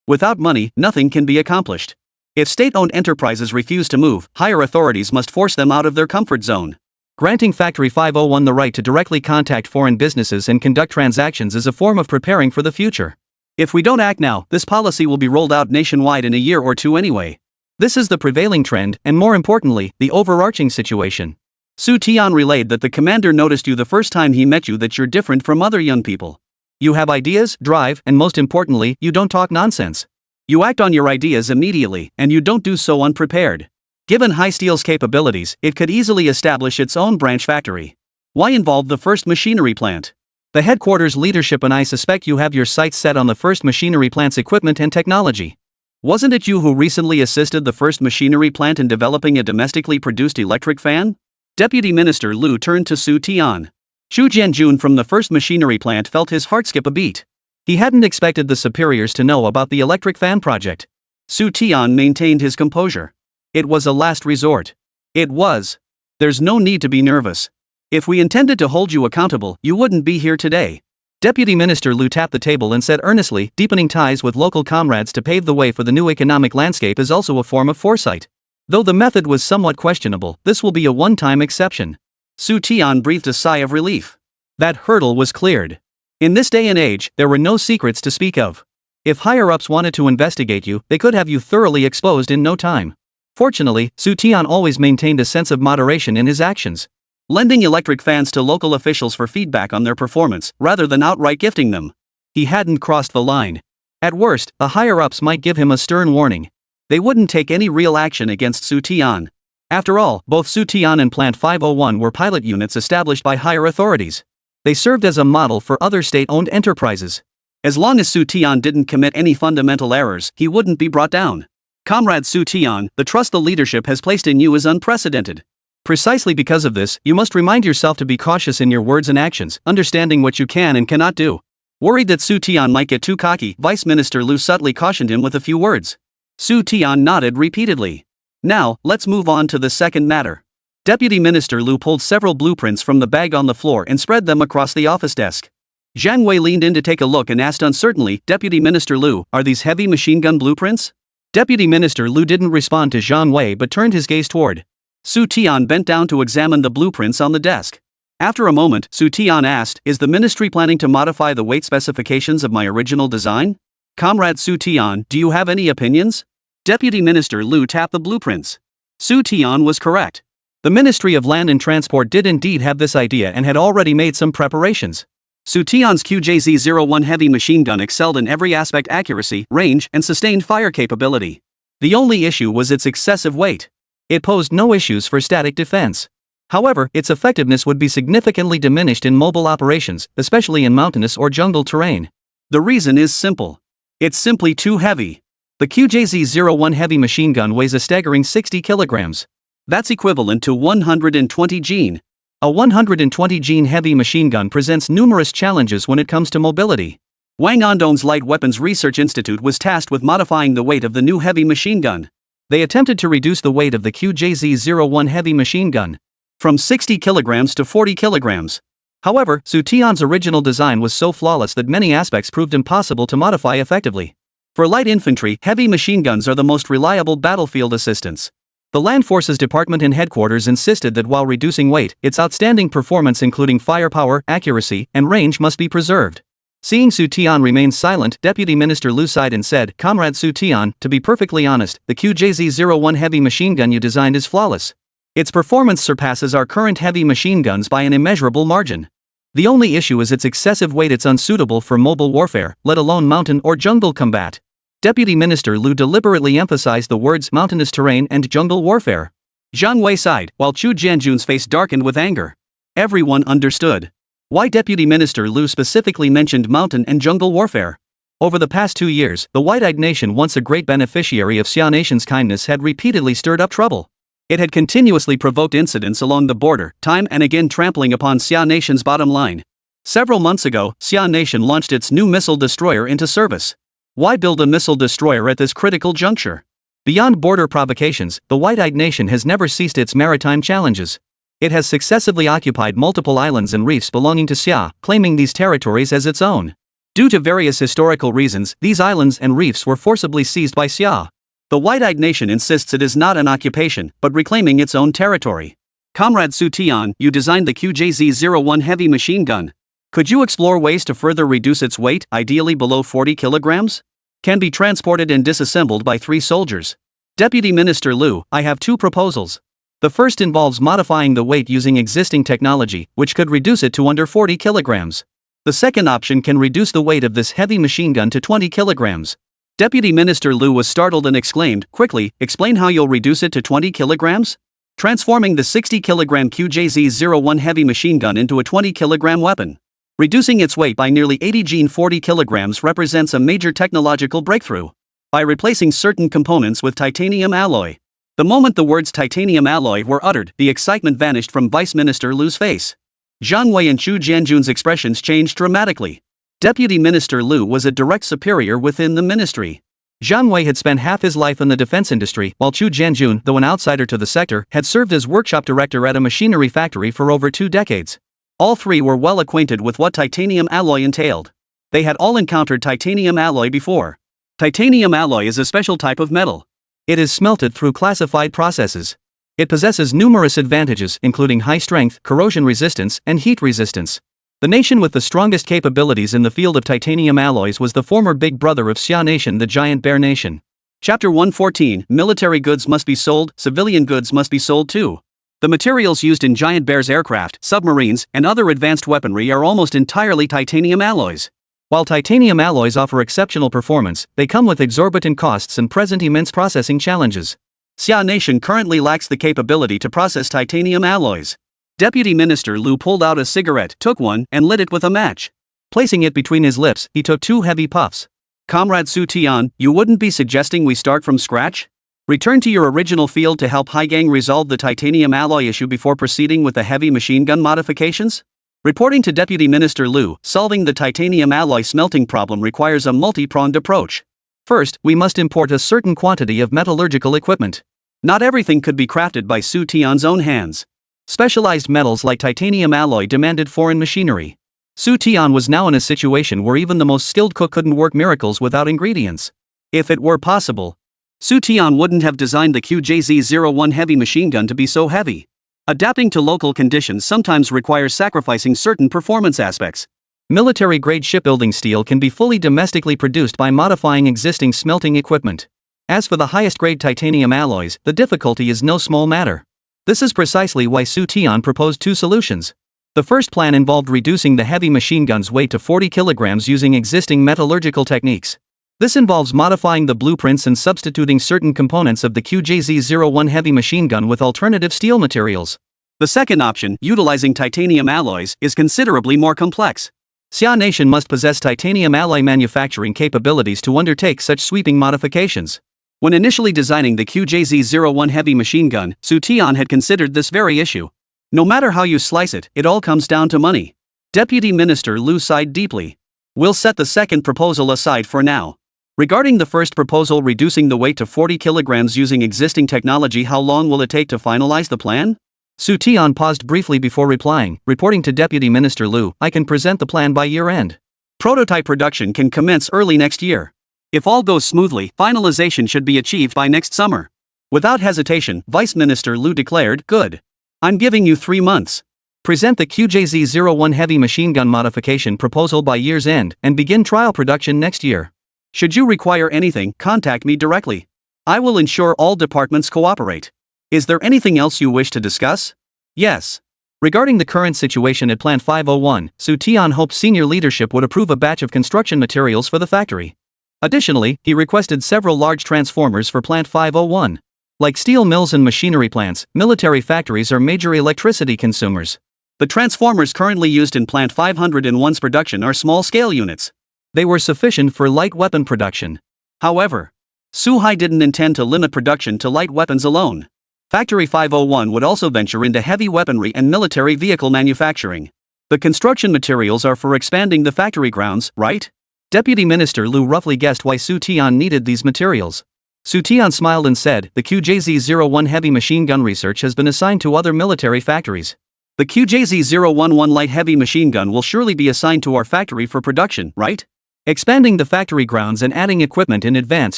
Without money, nothing can be accomplished. If state-owned enterprises refuse to move, higher authorities must force them out of their comfort zone. Granting Factory 501 the right to directly contact foreign businesses and conduct transactions is a form of preparing for the future. If we don't act now, this policy will be rolled out nationwide in a year or 2 anyway. This is the prevailing trend, and more importantly, the overarching situation. Xu Tian relayed that the commander noticed you the first time he met you, that you're different from other young people. You have ideas, drive, and most importantly, you don't talk nonsense. You act on your ideas immediately, and you don't do so unprepared. Given High Steel's capabilities, it could easily establish its own branch factory. Why involve the first machinery plant? The headquarters leadership and I suspect you have your sights set on the first machinery plant's equipment and technology. Wasn't it you who recently assisted the first machinery plant in developing a domestically produced electric fan? Deputy Minister Liu turned to Xu Tian. Xu Jianjun from the first machinery plant felt his heart skip a beat. He hadn't expected the superiors to know about the electric fan project. Xu Tian maintained his composure. It was a last resort. It was. There's no need to be nervous. If we intended to hold you accountable, you wouldn't be here today. Deputy Minister Liu tapped the table and said earnestly, deepening ties with local comrades to pave the way for the new economic landscape is also a form of foresight. Though the method was somewhat questionable, this will be a one-time exception. Xu Tian breathed a sigh of relief. That hurdle was cleared. In this day and age, there were no secrets to speak of. If higher-ups wanted to investigate you, they could have you thoroughly exposed in no time. Fortunately, Xu Tian always maintained a sense of moderation in his actions, lending electric fans to local officials for feedback on their performance, rather than outright gifting them. He hadn't crossed the line. At worst, the higher-ups might give him a stern warning. They wouldn't take any real action against Xu Tian. After all, both Xu Tian and Plant 501 were pilot units established by higher authorities. They served as a model for other state-owned enterprises. As long as Xu Tian didn't commit any fundamental errors, he wouldn't be brought down. Comrade Xu Tian, the trust the leadership has placed in you is unprecedented. Precisely because of this, you must remind yourself to be cautious in your words and actions, understanding what you can and cannot do. Worried that Xu Tian might get too cocky, Vice Minister Lu subtly cautioned him with a few words. Xu Tian nodded repeatedly. Now, let's move on to the second matter. Deputy Minister Lu pulled several blueprints from the bag on the floor and spread them across the office desk. Zhang Wei leaned in to take a look and asked uncertainly, Deputy Minister Lu, are these heavy machine gun blueprints? Deputy Minister Lu didn't respond to Zhang Wei but turned his gaze toward. Xu Tian bent down to examine the blueprints on the desk. After a moment, Xu Tian asked, is the ministry planning to modify the weight specifications of my original design? Comrade Xu Tian, do you have any opinions? Deputy Minister Lu tapped the blueprints. Xu Tian was correct. The Ministry of Land and Transport did indeed have this idea and had already made some preparations. Xu Tian's QJZ-01 heavy machine gun excelled in every aspect: accuracy, range, and sustained fire capability. The only issue was its excessive weight. It posed no issues for static defense. However, its effectiveness would be significantly diminished in mobile operations, especially in mountainous or jungle terrain. The reason is simple. It's simply too heavy. The QJZ-01 heavy machine gun weighs a staggering 60 kilograms. That's equivalent to 120 gene. A 120 gene heavy machine gun presents numerous challenges when it comes to mobility. Wang Andong's Light Weapons Research Institute was tasked with modifying the weight of the new heavy machine gun. They attempted to reduce the weight of the QJZ-01 heavy machine gun from 60 kilograms to 40 kilograms. However, Xu Tian's original design was so flawless that many aspects proved impossible to modify effectively. For light infantry, heavy machine guns are the most reliable battlefield assistants. The Land Forces Department and headquarters insisted that while reducing weight, its outstanding performance including firepower, accuracy, and range must be preserved. Seeing Xu Tian remain silent, Deputy Minister Lu sighed and said, Comrade Xu Tian, to be perfectly honest, the QJZ-01 heavy machine gun you designed is flawless. Its performance surpasses our current heavy machine guns by an immeasurable margin. The only issue is its excessive weight. It's unsuitable for mobile warfare, let alone mountain or jungle combat. Deputy Minister Lu deliberately emphasized the words mountainous terrain and jungle warfare. Zhang Wei sighed, while Chu Jianjun's face darkened with anger. Everyone understood why Deputy Minister Lu specifically mentioned mountain and jungle warfare. Over the past 2 years, the White-Eyed Nation, once a great beneficiary of Xia Nation's kindness, had repeatedly stirred up trouble. It had continuously provoked incidents along the border, time and again trampling upon Xia Nation's bottom line. Several months ago, Xia Nation launched its new missile destroyer into service. Why build a missile destroyer at this critical juncture? Beyond border provocations, the White-Eyed Nation has never ceased its maritime challenges. It has successively occupied multiple islands and reefs belonging to Xia, claiming these territories as its own. Due to various historical reasons, these islands and reefs were forcibly seized by Xia. The White-Eyed Nation insists it is not an occupation, but reclaiming its own territory. Comrade Xu Tian, you designed the QJZ-01 heavy machine gun. Could you explore ways to further reduce its weight, ideally below 40 kilograms? Can be transported and disassembled by 3 soldiers. Deputy Minister Lu, I have 2 proposals. The first involves modifying the weight using existing technology, which could reduce it to under 40 kilograms. The second option can reduce the weight of this heavy machine gun to 20 kilograms. Deputy Minister Lu was startled and exclaimed, quickly, explain how you'll reduce it to 20 kilograms? Transforming the 60-kilogram QJZ-01 heavy machine gun into a 20-kilogram weapon. Reducing its weight by nearly 80 gene 40 kilograms represents a major technological breakthrough. By replacing certain components with titanium alloy. The moment the words titanium alloy were uttered, the excitement vanished from Vice Minister Lu's face. Zhang Wei and Chu Jianjun's expressions changed dramatically. Deputy Minister Lu was a direct superior within the ministry. Zhang Wei had spent half his life in the defense industry, while Chu Jianjun, though an outsider to the sector, had served as workshop director at a machinery factory for over 2 decades. All 3 were well acquainted with what titanium alloy entailed. They had all encountered titanium alloy before. Titanium alloy is a special type of metal. It is smelted through classified processes. It possesses numerous advantages, including high strength, corrosion resistance, and heat resistance. The nation with the strongest capabilities in the field of titanium alloys was the former big brother of Xia Nation, the Giant Bear Nation. Chapter 114, Military goods must be sold, civilian goods must be sold too. The materials used in Giant Bear's aircraft, submarines, and other advanced weaponry are almost entirely titanium alloys. While titanium alloys offer exceptional performance, they come with exorbitant costs and present immense processing challenges. Xia Nation currently lacks the capability to process titanium alloys. Deputy Minister Lu pulled out a cigarette, took one, and lit it with a match. Placing it between his lips, he took 2 heavy puffs. Comrade Xu Tian, you wouldn't be suggesting we start from scratch? Return to your original field to help Haizhou resolve the titanium alloy issue before proceeding with the heavy machine gun modifications? Reporting to Deputy Minister Lu, solving the titanium alloy smelting problem requires a multi-pronged approach. First, we must import a certain quantity of metallurgical equipment. Not everything could be crafted by Xu Tian's own hands. Specialized metals like titanium alloy demanded foreign machinery. Xu Tian was now in a situation where even the most skilled cook couldn't work miracles without ingredients. If it were possible, Xu Tian wouldn't have designed the QJZ-01 heavy machine gun to be so heavy. Adapting to local conditions sometimes requires sacrificing certain performance aspects. Military-grade shipbuilding steel can be fully domestically produced by modifying existing smelting equipment. As for the highest-grade titanium alloys, the difficulty is no small matter. This is precisely why Xu Tian proposed 2 solutions. The first plan involved reducing the heavy machine gun's weight to 40 kilograms using existing metallurgical techniques. This involves modifying the blueprints and substituting certain components of the QJZ-01 heavy machine gun with alternative steel materials. The second option, utilizing titanium alloys, is considerably more complex. Xia Nation must possess titanium alloy manufacturing capabilities to undertake such sweeping modifications. When initially designing the QJZ-01 heavy machine gun, Xu Tian had considered this very issue. No matter how you slice it, it all comes down to money. Deputy Minister Lu sighed deeply. We'll set the second proposal aside for now. Regarding the first proposal, reducing the weight to 40 kilograms using existing technology, how long will it take to finalize the plan? Xu Tian paused briefly before replying, reporting to Deputy Minister Lu, I can present the plan by year-end. Prototype production can commence early next year. If all goes smoothly, finalization should be achieved by next summer. Without hesitation, Vice Minister Lu declared, good. I'm giving you 3 months. Present the QJZ-01 heavy machine gun modification proposal by year's end and begin trial production next year. Should you require anything, contact me directly. I will ensure all departments cooperate. Is there anything else you wish to discuss? Yes. Regarding the current situation at Plant 501, Xu Tian hoped senior leadership would approve a batch of construction materials for the factory. Additionally, he requested several large transformers for Plant 501. Like steel mills and machinery plants, military factories are major electricity consumers. The transformers currently used in Plant 501's production are small-scale units. They were sufficient for light weapon production. However, Suhai didn't intend to limit production to light weapons alone. Factory 501 would also venture into heavy weaponry and military vehicle manufacturing. The construction materials are for expanding the factory grounds, right? Deputy Minister Lu roughly guessed why Xu Tian needed these materials. Xu Tian smiled and said, the QJZ-01 heavy machine gun research has been assigned to other military factories. The QJZ-011 light heavy machine gun will surely be assigned to our factory for production, right? Expanding the factory grounds and adding equipment in advance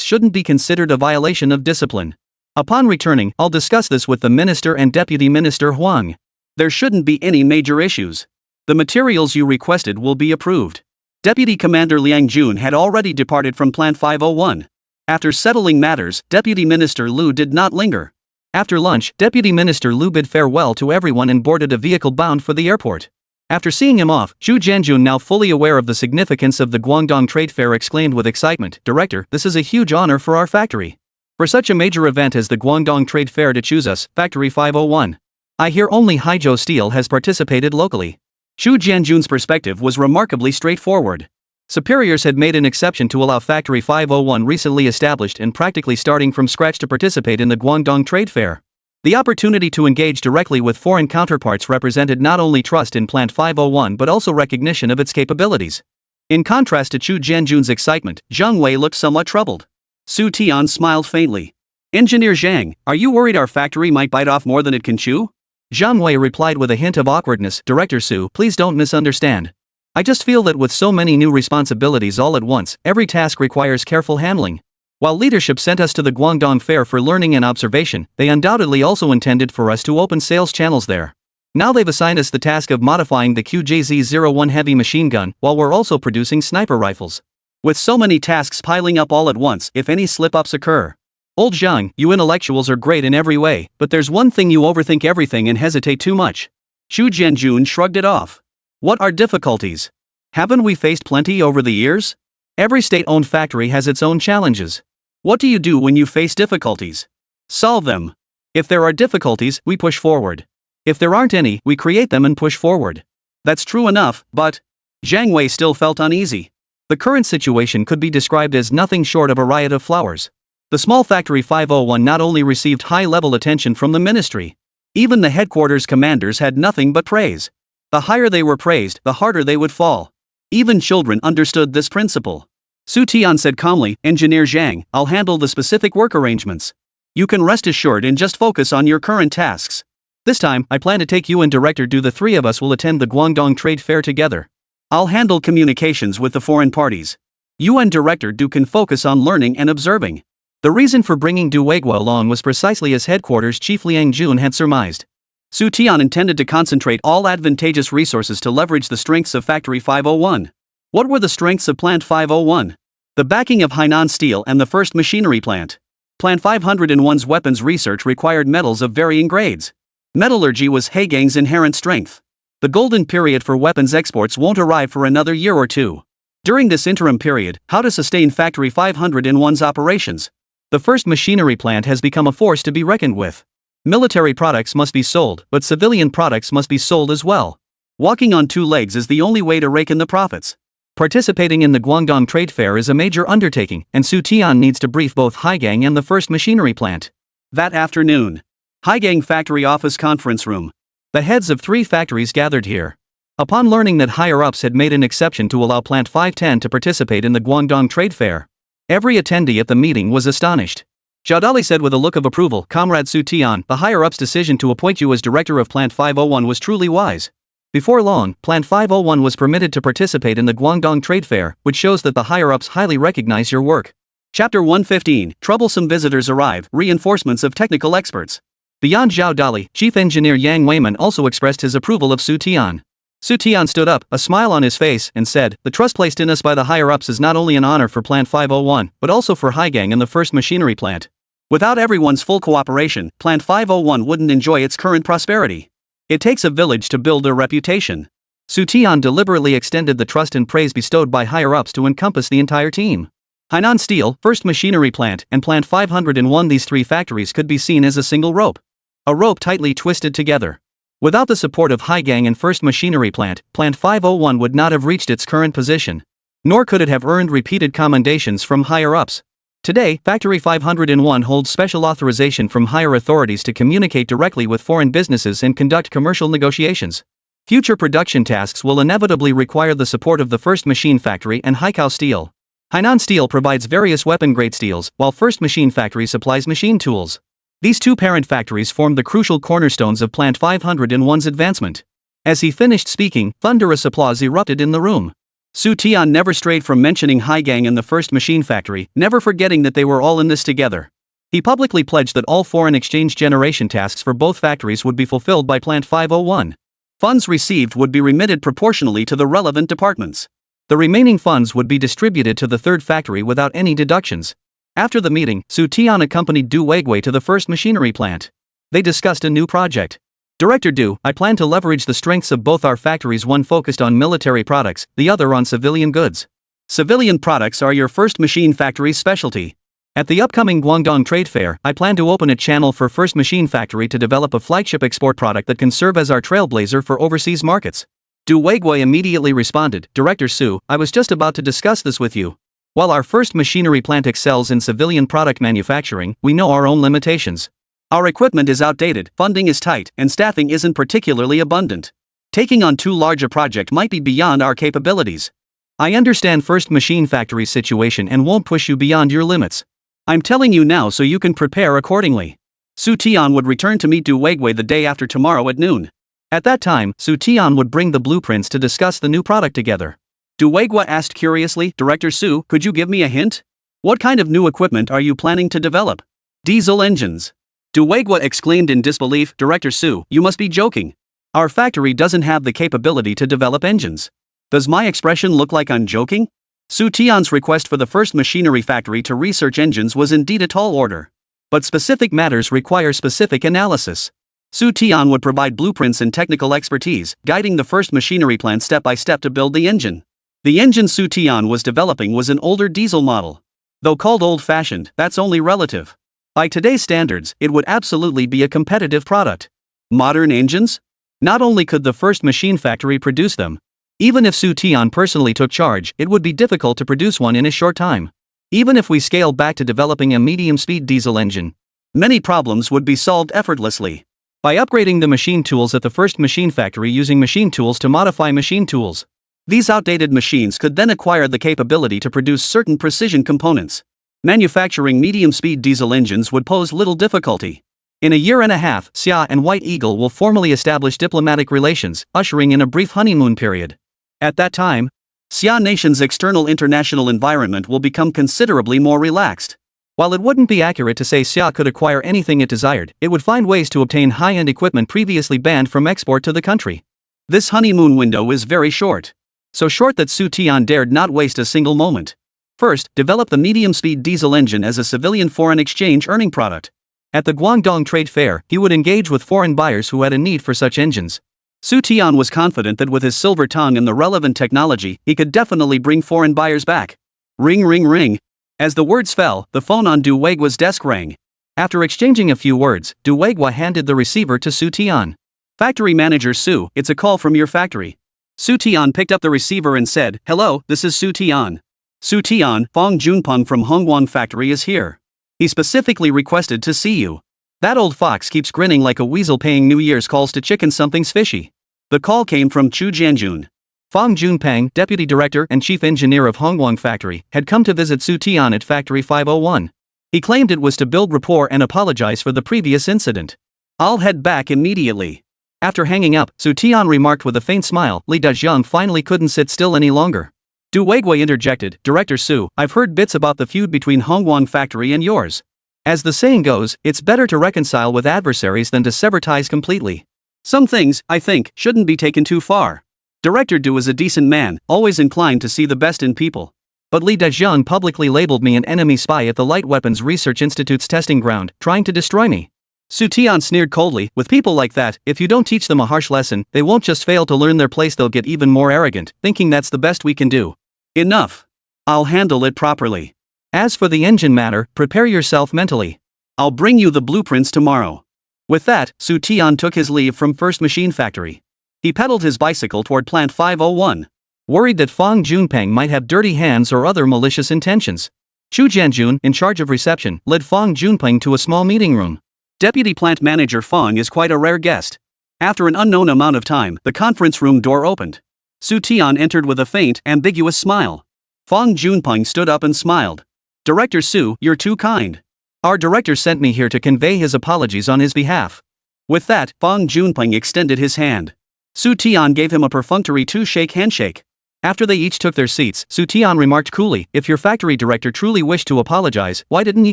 shouldn't be considered a violation of discipline. Upon returning, I'll discuss this with the Minister and Deputy Minister Huang. There shouldn't be any major issues. The materials you requested will be approved. Deputy Commander Liang Jun had already departed from Plant 501. After settling matters, Deputy Minister Lu did not linger. After lunch, Deputy Minister Lu bid farewell to everyone and boarded a vehicle bound for the airport. After seeing him off, Zhu Jianjun, now fully aware of the significance of the Guangdong Trade Fair, exclaimed with excitement, Director, this is a huge honor for our factory. For such a major event as the Guangdong Trade Fair to choose us, Factory 501. I hear only Haizhou Steel has participated locally. Zhu Jianjun's perspective was remarkably straightforward. Superiors had made an exception to allow Factory 501, recently established and practically starting from scratch, to participate in the Guangdong Trade Fair. The opportunity to engage directly with foreign counterparts represented not only trust in Plant 501 but also recognition of its capabilities. In contrast to Zhu Jianjun's excitement, Zhang Wei looked somewhat troubled. Xu Tian smiled faintly. Engineer Zhang, are you worried our factory might bite off more than it can chew? Zhang Wei replied with a hint of awkwardness, Director Su, please don't misunderstand. I just feel that with so many new responsibilities all at once, every task requires careful handling. While leadership sent us to the Guangdong Fair for learning and observation, they undoubtedly also intended for us to open sales channels there. Now they've assigned us the task of modifying the QJZ-01 heavy machine gun, while we're also producing sniper rifles. With so many tasks piling up all at once, if any slip-ups occur. Old Zhang, you intellectuals are great in every way, but there's one thing: you overthink everything and hesitate too much. Zhu Jianjun shrugged it off. What are difficulties? Haven't we faced plenty over the years? Every state-owned factory has its own challenges. What do you do when you face difficulties? Solve them. If there are difficulties, we push forward. If there aren't any, we create them and push forward. That's true enough, but Zhang Wei still felt uneasy. The current situation could be described as nothing short of a riot of flowers. The small Factory 501 not only received high-level attention from the ministry, even the headquarters commanders had nothing but praise. The higher they were praised, the harder they would fall. Even children understood this principle. Xu Tian said calmly, "Engineer Zhang, I'll handle the specific work arrangements. You can rest assured and just focus on your current tasks. This time, I plan to take you and Director Du. The three of us will attend the Guangdong Trade Fair together. I'll handle communications with the foreign parties. You and Director Du can focus on learning and observing." The reason for bringing Du Weiguo along was precisely as headquarters Chief Liang Jun had surmised. Xu Tian intended to concentrate all advantageous resources to leverage the strengths of Factory 501. What were the strengths of Plant 501? The backing of Hainan Steel and the first machinery plant. Plant 501's weapons research required metals of varying grades. Metallurgy was Haizhou's inherent strength. The golden period for weapons exports won't arrive for another year or two. During this interim period, how to sustain Factory 501's operations? The first machinery plant has become a force to be reckoned with. Military products must be sold, but civilian products must be sold as well. Walking on two legs is the only way to rake in the profits. Participating in the Guangdong Trade Fair is a major undertaking, and Xu Tian needs to brief both Haizhou and the first machinery plant. That afternoon, Haizhou Factory Office Conference Room. The heads of three factories gathered here. Upon learning that higher-ups had made an exception to allow Plant 510 to participate in the Guangdong Trade Fair, every attendee at the meeting was astonished. Zhao Dali said with a look of approval, "Comrade Xu Tian, the higher-ups' decision to appoint you as director of Plant 501 was truly wise." Before long, Plant 501 was permitted to participate in the Guangdong Trade Fair, which shows that the higher-ups highly recognize your work. Chapter 115, Troublesome Visitors Arrive, Reinforcements of Technical Experts. Beyond Zhao Dali, Chief Engineer Yang Weiman also expressed his approval of Xu Tian. Xu Tian stood up, a smile on his face, and said, "The trust placed in us by the higher-ups is not only an honor for Plant 501, but also for Haizhou and the first machinery plant. Without everyone's full cooperation, Plant 501 wouldn't enjoy its current prosperity. It takes a village to build a reputation." Xu Tian deliberately extended the trust and praise bestowed by higher-ups to encompass the entire team. Hainan Steel, First Machinery Plant, and Plant 501, these three factories could be seen as a single rope. A rope tightly twisted together. Without the support of Haizhou and First Machinery Plant, Plant 501 would not have reached its current position. Nor could it have earned repeated commendations from higher-ups. Today, Factory 501 holds special authorization from higher authorities to communicate directly with foreign businesses and conduct commercial negotiations. Future production tasks will inevitably require the support of the First Machine Factory and Haizhou Steel. Hainan Steel provides various weapon-grade steels, while First Machine Factory supplies machine tools. These two parent factories form the crucial cornerstones of Plant 501's advancement. As he finished speaking, thunderous applause erupted in the room. Xu Tian never strayed from mentioning Haizhou and the First Machine Factory, never forgetting that they were all in this together. He publicly pledged that all foreign exchange generation tasks for both factories would be fulfilled by Plant 501. Funds received would be remitted proportionally to the relevant departments. The remaining funds would be distributed to the third factory without any deductions. After the meeting, Xu Tian accompanied Du Weiguo to the first machinery plant. They discussed a new project. "Director Du, I plan to leverage the strengths of both our factories, one focused on military products, the other on civilian goods. Civilian products are your First Machine Factory's specialty. At the upcoming Guangdong Trade Fair, I plan to open a channel for First Machine Factory to develop a flagship export product that can serve as our trailblazer for overseas markets." Du Weiguo immediately responded, "Director Su, I was just about to discuss this with you. While our first machinery plant excels in civilian product manufacturing, we know our own limitations. Our equipment is outdated, funding is tight, and staffing isn't particularly abundant. Taking on too large a project might be beyond our capabilities. I understand First Machine Factory's situation and won't push you beyond your limits. I'm telling you now so you can prepare accordingly." Xu Tian would return to meet Du Weiguo the day after tomorrow at noon. At that time, Xu Tian would bring the blueprints to discuss the new product together. Du Weiguo asked curiously, "Director Su, could you give me a hint? What kind of new equipment are you planning to develop?" "Diesel engines." Du Weiguo exclaimed in disbelief, "Director Su, you must be joking. Our factory doesn't have the capability to develop engines. Does my expression look like I'm joking?" Xu Tian's request for the first machinery factory to research engines was indeed a tall order. But specific matters require specific analysis. Xu Tian would provide blueprints and technical expertise, guiding the first machinery plant step by step to build the engine. The engine Xu Tian was developing was an older diesel model. Though called old-fashioned, that's only relative. By today's standards, it would absolutely be a competitive product. Modern engines? Not only could the first machine factory produce them, even if Xu Tian personally took charge, it would be difficult to produce one in a short time. Even if we scale back to developing a medium-speed diesel engine, many problems would be solved effortlessly. By upgrading the machine tools at the first machine factory using machine tools to modify machine tools, these outdated machines could then acquire the capability to produce certain precision components. Manufacturing medium-speed diesel engines would pose little difficulty. In a year and a half, Xia and White Eagle will formally establish diplomatic relations, ushering in a brief honeymoon period. At that time, Xia nation's external international environment will become considerably more relaxed. While it wouldn't be accurate to say Xia could acquire anything it desired, it would find ways to obtain high-end equipment previously banned from export to the country. This honeymoon window is very short. So short that Xu Tian dared not waste a single moment. First, develop the medium-speed diesel engine as a civilian foreign exchange earning product. At the Guangdong Trade Fair, he would engage with foreign buyers who had a need for such engines. Xu Tian was confident that with his silver tongue and the relevant technology, he could definitely bring foreign buyers back. Ring ring ring. As the words fell, the phone on Du Weigua's desk rang. After exchanging a few words, Du Weigua handed the receiver to Xu Tian. Factory manager Su, it's a call from your factory. Xu Tian picked up the receiver and said, "Hello, this is Xu Tian. Xu Tian, Fong Junpeng from Hongguang factory is here. He specifically requested to see you. That old fox keeps grinning like a weasel paying New Year's calls to chicken something's fishy." The call came from Chu Jianjun. Fong Junpeng, deputy director and chief engineer of Hongguang factory, had come to visit Xu Tian at factory 501. He claimed it was to build rapport and apologize for the previous incident. "I'll head back immediately." After hanging up, Xu Tian remarked with a faint smile, Li Dajiang finally couldn't sit still any longer. Du Weigua interjected, "Director Su, I've heard bits about the feud between Hongguang factory and yours. As the saying goes, it's better to reconcile with adversaries than to sever ties completely. Some things, I think, shouldn't be taken too far. Director Du is a decent man, always inclined to see the best in people. But Li Dajiang publicly labeled me an enemy spy at the Light Weapons Research Institute's testing ground, trying to destroy me." Xu Tian sneered coldly, "With people like that, if you don't teach them a harsh lesson, they won't just fail to learn their place, they'll get even more arrogant, thinking that's the best we can do." "Enough. I'll handle it properly. As for the engine matter, prepare yourself mentally. I'll bring you the blueprints tomorrow." With that, Xu Tian took his leave from First Machine Factory. He pedaled his bicycle toward Plant 501. Worried that Fong Junpeng might have dirty hands or other malicious intentions, Chu Jianjun, in charge of reception, led Fong Junpeng to a small meeting room. Deputy Plant Manager Fong is quite a rare guest. After an unknown amount of time, the conference room door opened. Xu Tian entered with a faint, ambiguous smile. Fong Junpeng stood up and smiled. "Director Su, you're too kind. Our director sent me here to convey his apologies on his behalf." With that, Fong Junpeng extended his hand. Xu Tian gave him a perfunctory two-shake handshake. After they each took their seats, Xu Tian remarked coolly, "If your factory director truly wished to apologize, why didn't he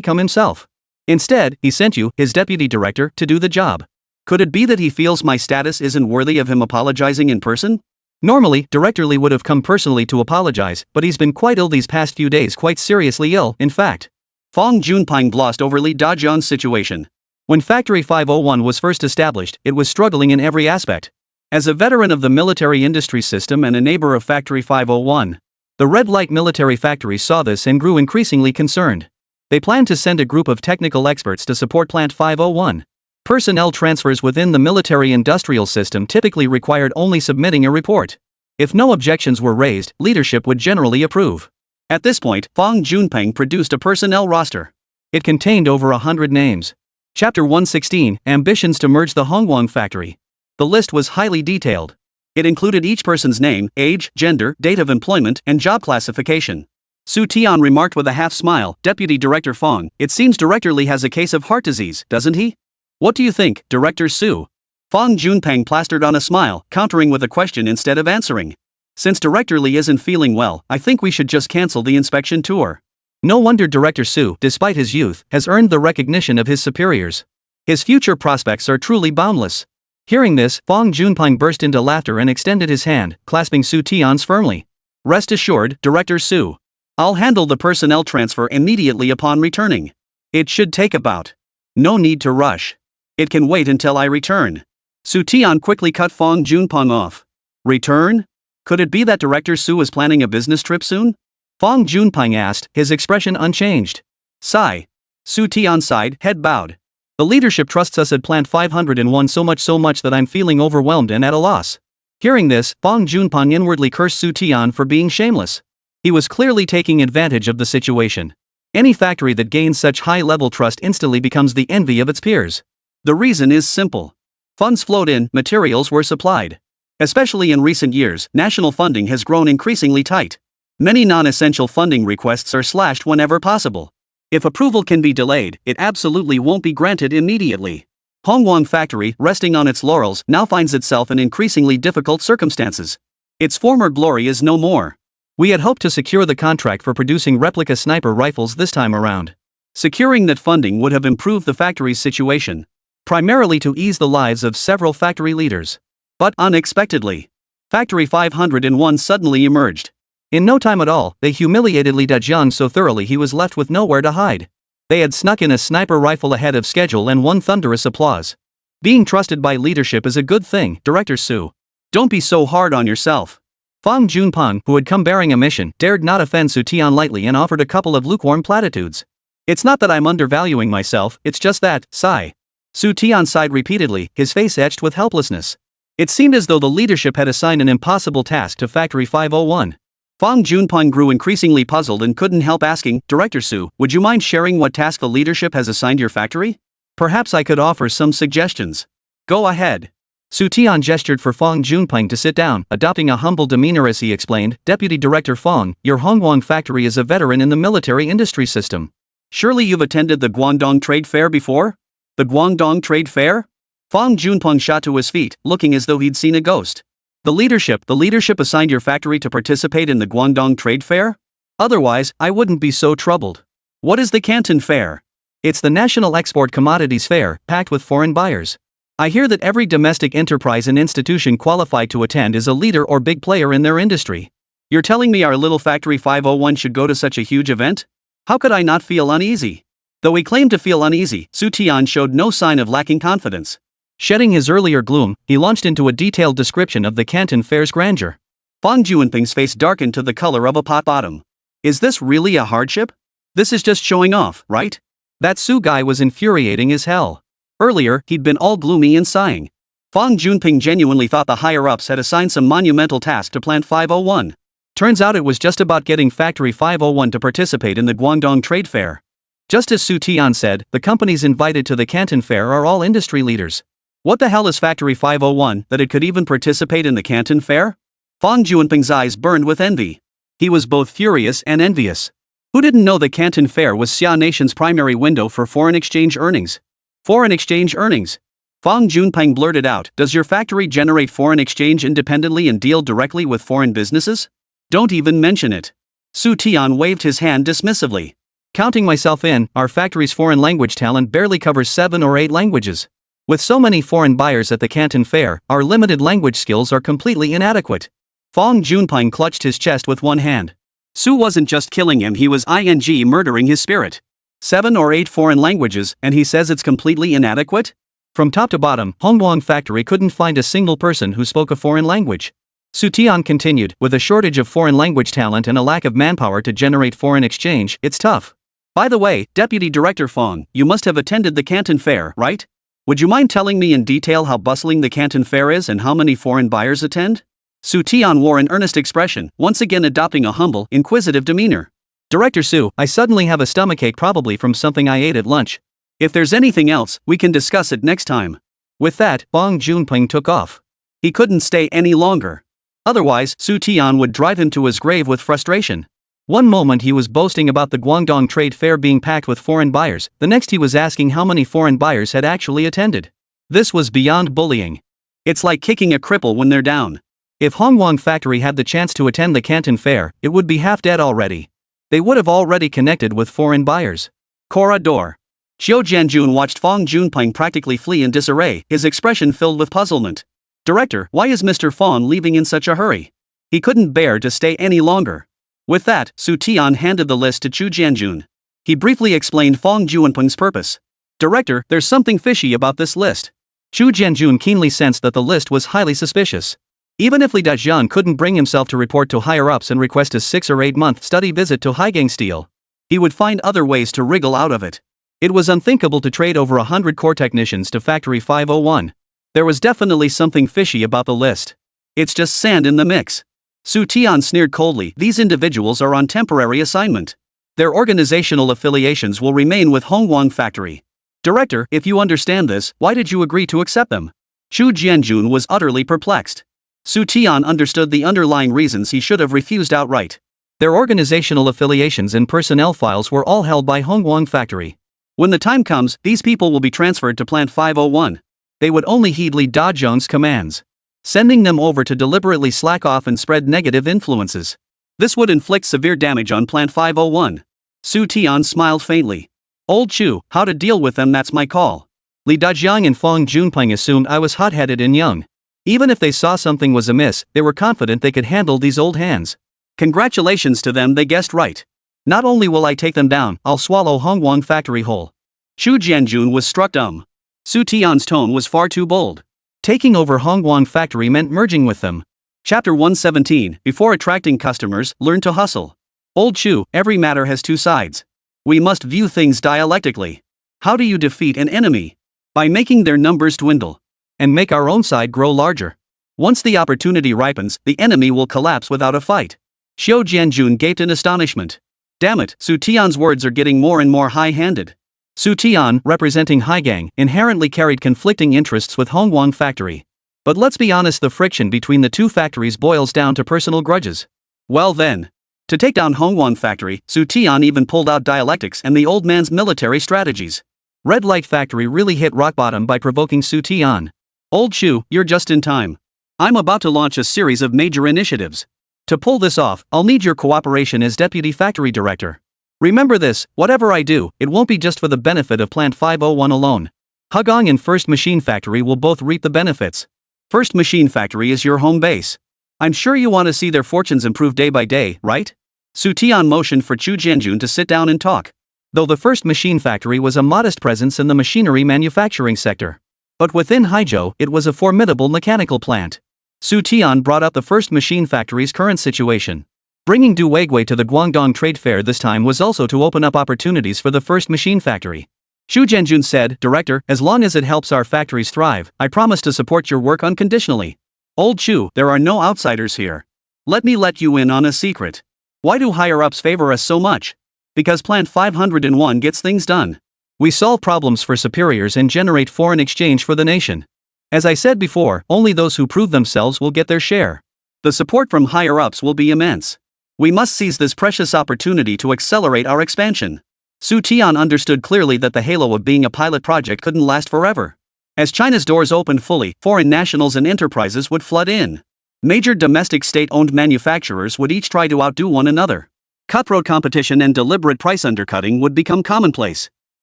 come himself? Instead, he sent you, his deputy director, to do the job. Could it be that he feels my status isn't worthy of him apologizing in person? Normally, Director Li would have come personally to apologize, but he's been quite ill these past few days, quite seriously ill, in fact." Fong Junpeng glossed over Li Dajiang's situation. When Factory 501 was first established, it was struggling in every aspect. As a veteran of the military industry system and a neighbor of Factory 501, the red light military factories saw this and grew increasingly concerned. They planned to send a group of technical experts to support Plant 501. Personnel transfers within the military-industrial system typically required only submitting a report. If no objections were raised, leadership would generally approve. At this point, Fong Junpeng produced a personnel roster. It contained over 100 names. Chapter 116, Ambitions to Merge the Hongguang Factory. The list was highly detailed. It included each person's name, age, gender, date of employment, and job classification. Xu Tian remarked with a half smile, "Deputy Director Fong, it seems Director Li has a case of heart disease, doesn't he? What do you think, Director Su?" Fong Junpeng plastered on a smile, countering with a question instead of answering. "Since Director Li isn't feeling well, I think we should just cancel the inspection tour." No wonder Director Su, despite his youth, has earned the recognition of his superiors. His future prospects are truly boundless. Hearing this, Fong Junpeng burst into laughter and extended his hand, clasping Xu Tian's firmly. "Rest assured, Director Su. I'll handle the personnel transfer immediately upon returning. It should take about. No need to rush. It can wait until I return." Xu Tian quickly cut Fong Junpeng off. "Return? Could it be that Director Su is planning a business trip soon? Fong Junpeng asked, his expression unchanged. Sigh. Xu Tian sighed, head bowed. The leadership trusts us at Plant 501 so much that I'm feeling overwhelmed and at a loss. Hearing this, Fong Junpeng inwardly cursed Xu Tian for being shameless. He was clearly taking advantage of the situation. Any factory that gains such high-level trust instantly becomes the envy of its peers. The reason is simple. Funds flowed in, materials were supplied. Especially in recent years, national funding has grown increasingly tight. Many non-essential funding requests are slashed whenever possible. If approval can be delayed, it absolutely won't be granted immediately. Hongguang Factory, resting on its laurels, now finds itself in increasingly difficult circumstances. Its former glory is no more. We had hoped to secure the contract for producing replica sniper rifles this time around. Securing that funding would have improved the factory's situation, primarily to ease the lives of several factory leaders. But unexpectedly, Factory 501 suddenly emerged. In no time at all, they humiliated Li Dajiang so thoroughly he was left with nowhere to hide. They had snuck in a sniper rifle ahead of schedule and won thunderous applause. Being trusted by leadership is a good thing, Director Su. Don't be so hard on yourself. Fong Junpeng, who had come bearing a mission, dared not offend Xu Tian lightly and offered a couple of lukewarm platitudes. It's not that I'm undervaluing myself, it's just that, sigh. Xu Tian sighed repeatedly, his face etched with helplessness. It seemed as though the leadership had assigned an impossible task to Factory 501. Fong Junpeng grew increasingly puzzled and couldn't help asking, Director Su, would you mind sharing what task the leadership has assigned your factory? Perhaps I could offer some suggestions. Go ahead. Xu Tian gestured for Fong Junpeng to sit down, adopting a humble demeanor as he explained, Deputy Director Fong, your Hongguang Factory is a veteran in the military industry system. Surely you've attended the Guangdong Trade Fair before? The Guangdong Trade Fair? Fong Junpeng shot to his feet, looking as though he'd seen a ghost. The leadership assigned your factory to participate in the Guangdong Trade Fair? Otherwise, I wouldn't be so troubled. What is the Canton Fair? It's the National Export Commodities Fair, packed with foreign buyers. I hear that every domestic enterprise and institution qualified to attend is a leader or big player in their industry. You're telling me our little Factory 501 should go to such a huge event? How could I not feel uneasy? Though he claimed to feel uneasy, Xu Tian showed no sign of lacking confidence. Shedding his earlier gloom, he launched into a detailed description of the Canton Fair's grandeur. Fong Junpeng's face darkened to the color of a pot bottom. Is this really a hardship? This is just showing off, right? That Su guy was infuriating as hell. Earlier, he'd been all gloomy and sighing. Fong Junpeng genuinely thought the higher-ups had assigned some monumental task to Plant 501. Turns out it was just about getting Factory 501 to participate in the Guangdong Trade Fair. Just as Xu Tian said, the companies invited to the Canton Fair are all industry leaders. What the hell is Factory 501 that it could even participate in the Canton Fair? Fong Junpeng's eyes burned with envy. He was both furious and envious. Who didn't know the Canton Fair was Xia Nation's primary window for foreign exchange earnings? Foreign exchange earnings? Fong Junpeng blurted out, does your factory generate foreign exchange independently and deal directly with foreign businesses? Don't even mention it. Xu Tian waved his hand dismissively. Counting myself in, our factory's foreign language talent barely covers 7 or 8 languages. With so many foreign buyers at the Canton Fair, our limited language skills are completely inadequate. Fong Junpeng clutched his chest with one hand. Su wasn't just killing him, he was murdering his spirit. 7 or 8 foreign languages, and he says it's completely inadequate? From top to bottom, Hongguang Factory couldn't find a single person who spoke a foreign language. Xu Tian continued, with a shortage of foreign language talent and a lack of manpower to generate foreign exchange, it's tough. By the way, Deputy Director Fong, you must have attended the Canton Fair, right? Would you mind telling me in detail how bustling the Canton Fair is and how many foreign buyers attend? Xu Tian wore an earnest expression, once again adopting a humble, inquisitive demeanor. Director Su, I suddenly have a stomachache, probably from something I ate at lunch. If there's anything else, we can discuss it next time. With that, Fong Junpeng took off. He couldn't stay any longer. Otherwise, Xu Tian would drive him to his grave with frustration. One moment he was boasting about the Guangdong Trade Fair being packed with foreign buyers, the next he was asking how many foreign buyers had actually attended. This was beyond bullying. It's like kicking a cripple when they're down. If Hongguang Factory had the chance to attend the Canton Fair, it would be half dead already. They would have already connected with foreign buyers. Corridor. Xiao Jianjun watched Fong Junpeng practically flee in disarray, his expression filled with puzzlement. Director, why is Mr. Fong leaving in such a hurry? He couldn't bear to stay any longer. With that, Xu Tian handed the list to Xiao Jianjun. He briefly explained Fong Junpeng's purpose. Director, there's something fishy about this list. Xiao Jianjun keenly sensed that the list was highly suspicious. Even if Li Dajian couldn't bring himself to report to higher-ups and request a 6 or 8 month study visit to Haigang Steel, he would find other ways to wriggle out of it. It was unthinkable to trade over 100 core technicians to Factory 501. There was definitely something fishy about the list. It's just sand in the mix. Xu Tian sneered coldly. These individuals are on temporary assignment. Their organizational affiliations will remain with Hongguang Factory. Director, if you understand this, why did you agree to accept them? Chu Jianjun was utterly perplexed. Xu Tian understood the underlying reasons he should have refused outright. Their organizational affiliations and personnel files were all held by Hongguang Factory. When the time comes, these people will be transferred to Plant 501. They would only heed Li Dajiang's commands, sending them over to deliberately slack off and spread negative influences. This would inflict severe damage on Plant 501. Xu Tian smiled faintly. Old Chu, how to deal with them, that's my call. Li Dajiang and Feng Junpeng assumed I was hot-headed and young. Even if they saw something was amiss, they were confident they could handle these old hands. Congratulations to them, they guessed right. Not only will I take them down, I'll swallow Hongguang Factory whole. Chu Jianjun was struck dumb. Xu Tian's tone was far too bold. Taking over Hongguang Factory meant merging with them. Chapter 117, Before attracting customers, learn to hustle. Old Chu, every matter has two sides. We must view things dialectically. How do you defeat an enemy? By making their numbers dwindle, and make our own side grow larger. Once the opportunity ripens, the enemy will collapse without a fight. Xiao Jianjun gaped in astonishment. Damn it, Xu Tian's words are getting more and more high-handed. Xu Tian, representing Haigang, inherently carried conflicting interests with Hongguang Factory. But let's be honest, the friction between the two factories boils down to personal grudges. Well then, to take down Hongguang Factory, Xu Tian even pulled out dialectics and the old man's military strategies. Red Light Factory really hit rock bottom by provoking Xu Tian. Old Chu, you're just in time. I'm about to launch a series of major initiatives. To pull this off, I'll need your cooperation as Deputy Factory Director. Remember this, whatever I do, it won't be just for the benefit of Plant 501 alone. Hagong and First Machine Factory will both reap the benefits. First Machine Factory is your home base. I'm sure you want to see their fortunes improve day by day, right? Xu Tian motioned for Chu Jianjun to sit down and talk. Though the First Machine Factory was a modest presence in the machinery manufacturing sector, but within Haizhou, it was a formidable mechanical plant. Xu Tian brought up the First Machine Factory's current situation. Bringing Du Weigui to the Guangdong Trade Fair this time was also to open up opportunities for the First Machine Factory. Xu Jianjun said, Director, as long as it helps our factories thrive, I promise to support your work unconditionally. Old Chu, there are no outsiders here. Let me let you in on a secret. Why do higher-ups favor us so much? Because Plant 501 gets things done. We solve problems for superiors and generate foreign exchange for the nation. As I said before, only those who prove themselves will get their share. The support from higher-ups will be immense. We must seize this precious opportunity to accelerate our expansion. Xu Tian understood clearly that the halo of being a pilot project couldn't last forever. As China's doors opened fully, foreign nationals and enterprises would flood in. Major domestic state-owned manufacturers would each try to outdo one another. Cutthroat competition and deliberate price undercutting would become commonplace.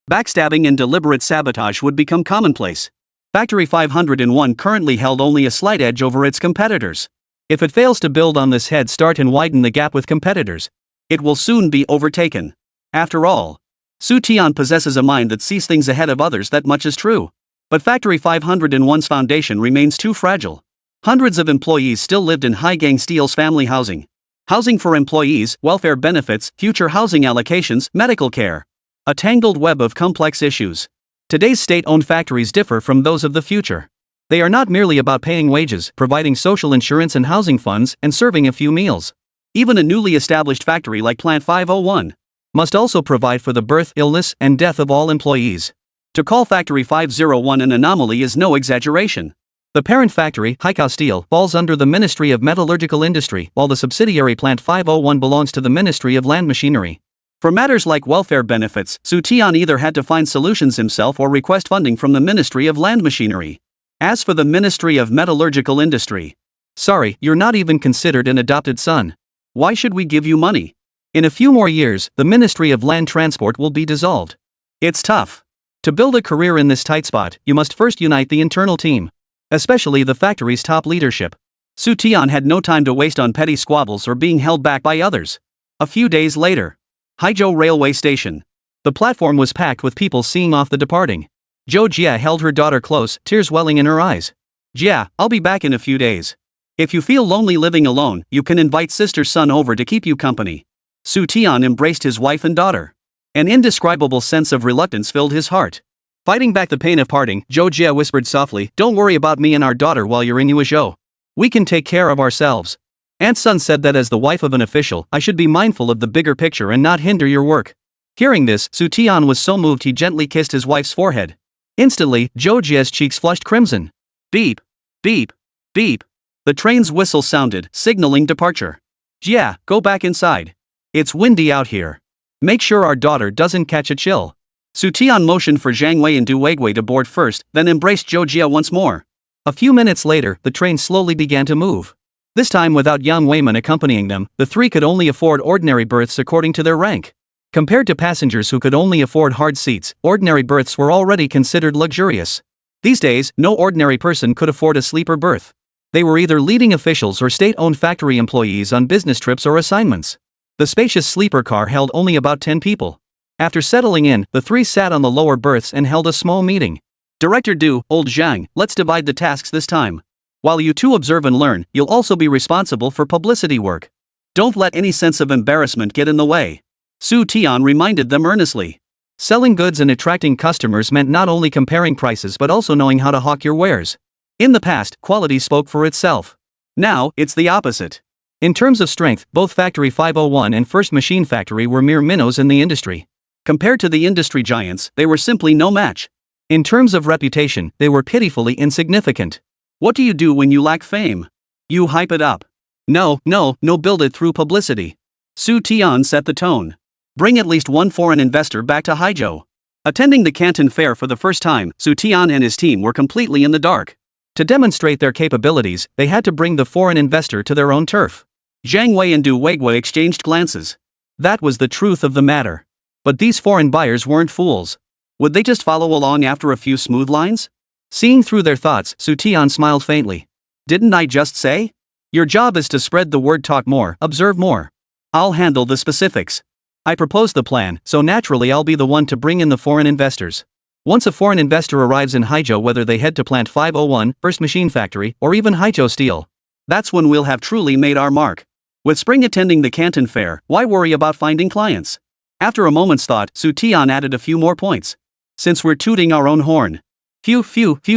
Backstabbing and deliberate sabotage would become commonplace. Factory 501 currently held only a slight edge over its competitors. If it fails to build on this head start and widen the gap with competitors, it will soon be overtaken. After all, Xu Tian possesses a mind that sees things ahead of others, that much is true. But Factory 501's foundation remains too fragile. Hundreds of employees still lived in Haigang Steel's family housing. Housing for employees, welfare benefits, future housing allocations, medical care. A tangled web of complex issues. Today's state-owned factories differ from those of the future. They are not merely about paying wages, providing social insurance and housing funds, and serving a few meals. Even a newly established factory like Plant 501 must also provide for the birth, illness, and death of all employees. To call Factory 501 an anomaly is no exaggeration. The parent factory, Haizhou Steel, falls under the Ministry of Metallurgical Industry, while the subsidiary Plant 501 belongs to the Ministry of Land Machinery. For matters like welfare benefits, Xu Tian either had to find solutions himself or request funding from the Ministry of Land Machinery. As for the Ministry of Metallurgical Industry, sorry, you're not even considered an adopted son. Why should we give you money? In a few more years, the Ministry of Land Transport will be dissolved. It's tough. To build a career in this tight spot, you must first unite the internal team, especially the factory's top leadership. Xu Tian had no time to waste on petty squabbles or being held back by others. A few days later, Haizhou Railway Station. The platform was packed with people seeing off the departing. Zhou Jie held her daughter close, tears welling in her eyes. Jia, I'll be back in a few days. If you feel lonely living alone, you can invite sister Sun over to keep you company. Xu Tian embraced his wife and daughter. An indescribable sense of reluctance filled his heart. Fighting back the pain of parting, Zhou Jie whispered softly, "Don't worry about me and our daughter while you're in Haizhou. We can take care of ourselves." Aunt Sun said that as the wife of an official, I should be mindful of the bigger picture and not hinder your work. Hearing this, Xu Tian was so moved he gently kissed his wife's forehead. Instantly, Zhou Jie's cheeks flushed crimson. Beep. Beep. Beep. The train's whistle sounded, signaling departure. "Jia, go back inside. It's windy out here. Make sure our daughter doesn't catch a chill." Xu Tian motioned for Zhang Wei and Du Weigui to board first, then embraced Zhou Jie once more. A few minutes later, the train slowly began to move. This time without Yang Weiman accompanying them, the three could only afford ordinary berths according to their rank. Compared to passengers who could only afford hard seats, ordinary berths were already considered luxurious. These days, no ordinary person could afford a sleeper berth. They were either leading officials or state-owned factory employees on business trips or assignments. The spacious sleeper car held only about 10 people. After settling in, the three sat on the lower berths and held a small meeting. "Director Du, old Zhang, let's divide the tasks this time. While you two observe and learn, you'll also be responsible for publicity work. Don't let any sense of embarrassment get in the way." Xu Tian reminded them earnestly. Selling goods and attracting customers meant not only comparing prices but also knowing how to hawk your wares. In the past, quality spoke for itself. Now, it's the opposite. In terms of strength, both Factory 501 and First Machine Factory were mere minnows in the industry. Compared to the industry giants, they were simply no match. In terms of reputation, they were pitifully insignificant. What do you do when you lack fame? You hype it up. No, build it through publicity. Xu Tian set the tone. Bring at least one foreign investor back to Haizhou. Attending the Canton Fair for the first time, Xu Tian and his team were completely in the dark. To demonstrate their capabilities, they had to bring the foreign investor to their own turf. Zhang Wei and Du Weigui exchanged glances. That was the truth of the matter. But these foreign buyers weren't fools. Would they just follow along after a few smooth lines? Seeing through their thoughts, Xu Tian smiled faintly. "Didn't I just say? Your job is to spread the word, talk more, observe more. I'll handle the specifics. I propose the plan, so naturally I'll be the one to bring in the foreign investors. Once a foreign investor arrives in Haizhou, whether they head to Plant 501, First Machine Factory, or even Haizhou Steel, that's when we'll have truly made our mark. With spring attending the Canton Fair, why worry about finding clients?" After a moment's thought, Xu Tian added a few more points. "Since we're tooting our own horn. Phew,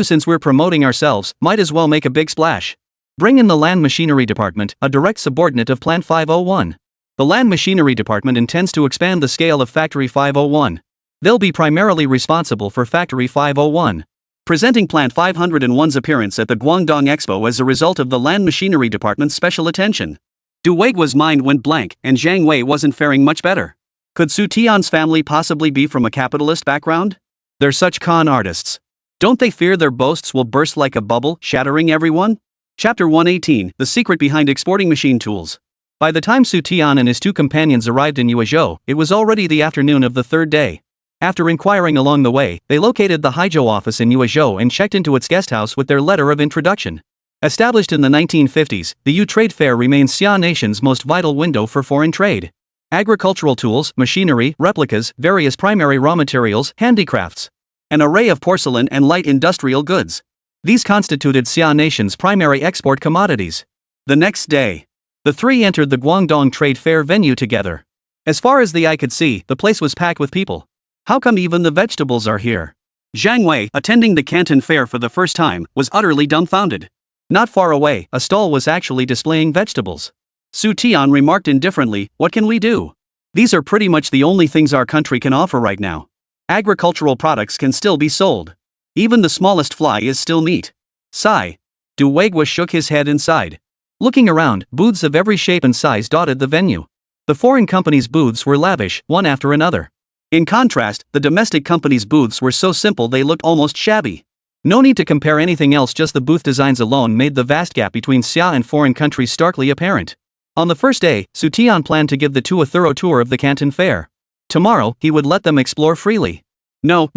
since we're promoting ourselves, might as well make a big splash. Bring in the Land Machinery Department, a direct subordinate of Plant 501. The Land Machinery Department intends to expand the scale of Factory 501. They'll be primarily responsible for Factory 501. Presenting Plant 501's appearance at the Guangdong Expo as a result of the Land Machinery Department's special attention." Du Weigui's mind went blank, and Zhang Wei wasn't faring much better. Could Xu Tian's family possibly be from a capitalist background? They're such con artists. Don't they fear their boasts will burst like a bubble, shattering everyone? Chapter 118, The Secret Behind Exporting Machine Tools. By the time Xu Tian and his two companions arrived in Haizhou, it was already the afternoon of the third day. After inquiring along the way, they located the Haizhou office in Haizhou and checked into its guest house with their letter of introduction. Established in the 1950s, the Yu Trade Fair remains Xia Nation's most vital window for foreign trade. Agricultural tools, machinery, replicas, various primary raw materials, handicrafts. An array of porcelain and light industrial goods. These constituted Xia Nation's primary export commodities. The next day, the three entered the Guangdong Trade Fair venue together. As far as the eye could see, the place was packed with people. How come even the vegetables are here? Zhang Wei, attending the Canton Fair for the first time, was utterly dumbfounded. Not far away, a stall was actually displaying vegetables. Xu Tian remarked indifferently, "What can we do? These are pretty much the only things our country can offer right now. Agricultural products can still be sold. Even the smallest fly is still meat." Sigh. Du Weigui shook his head and sighed. Looking around, booths of every shape and size dotted the venue. The foreign companies' booths were lavish, one after another. In contrast, the domestic companies' booths were so simple they looked almost shabby. No need to compare anything else, just the booth designs alone made the vast gap between Xia and foreign countries starkly apparent. On the first day, Xu Tian planned to give the two a thorough tour of the Canton Fair. Tomorrow, he would let them explore freely. No,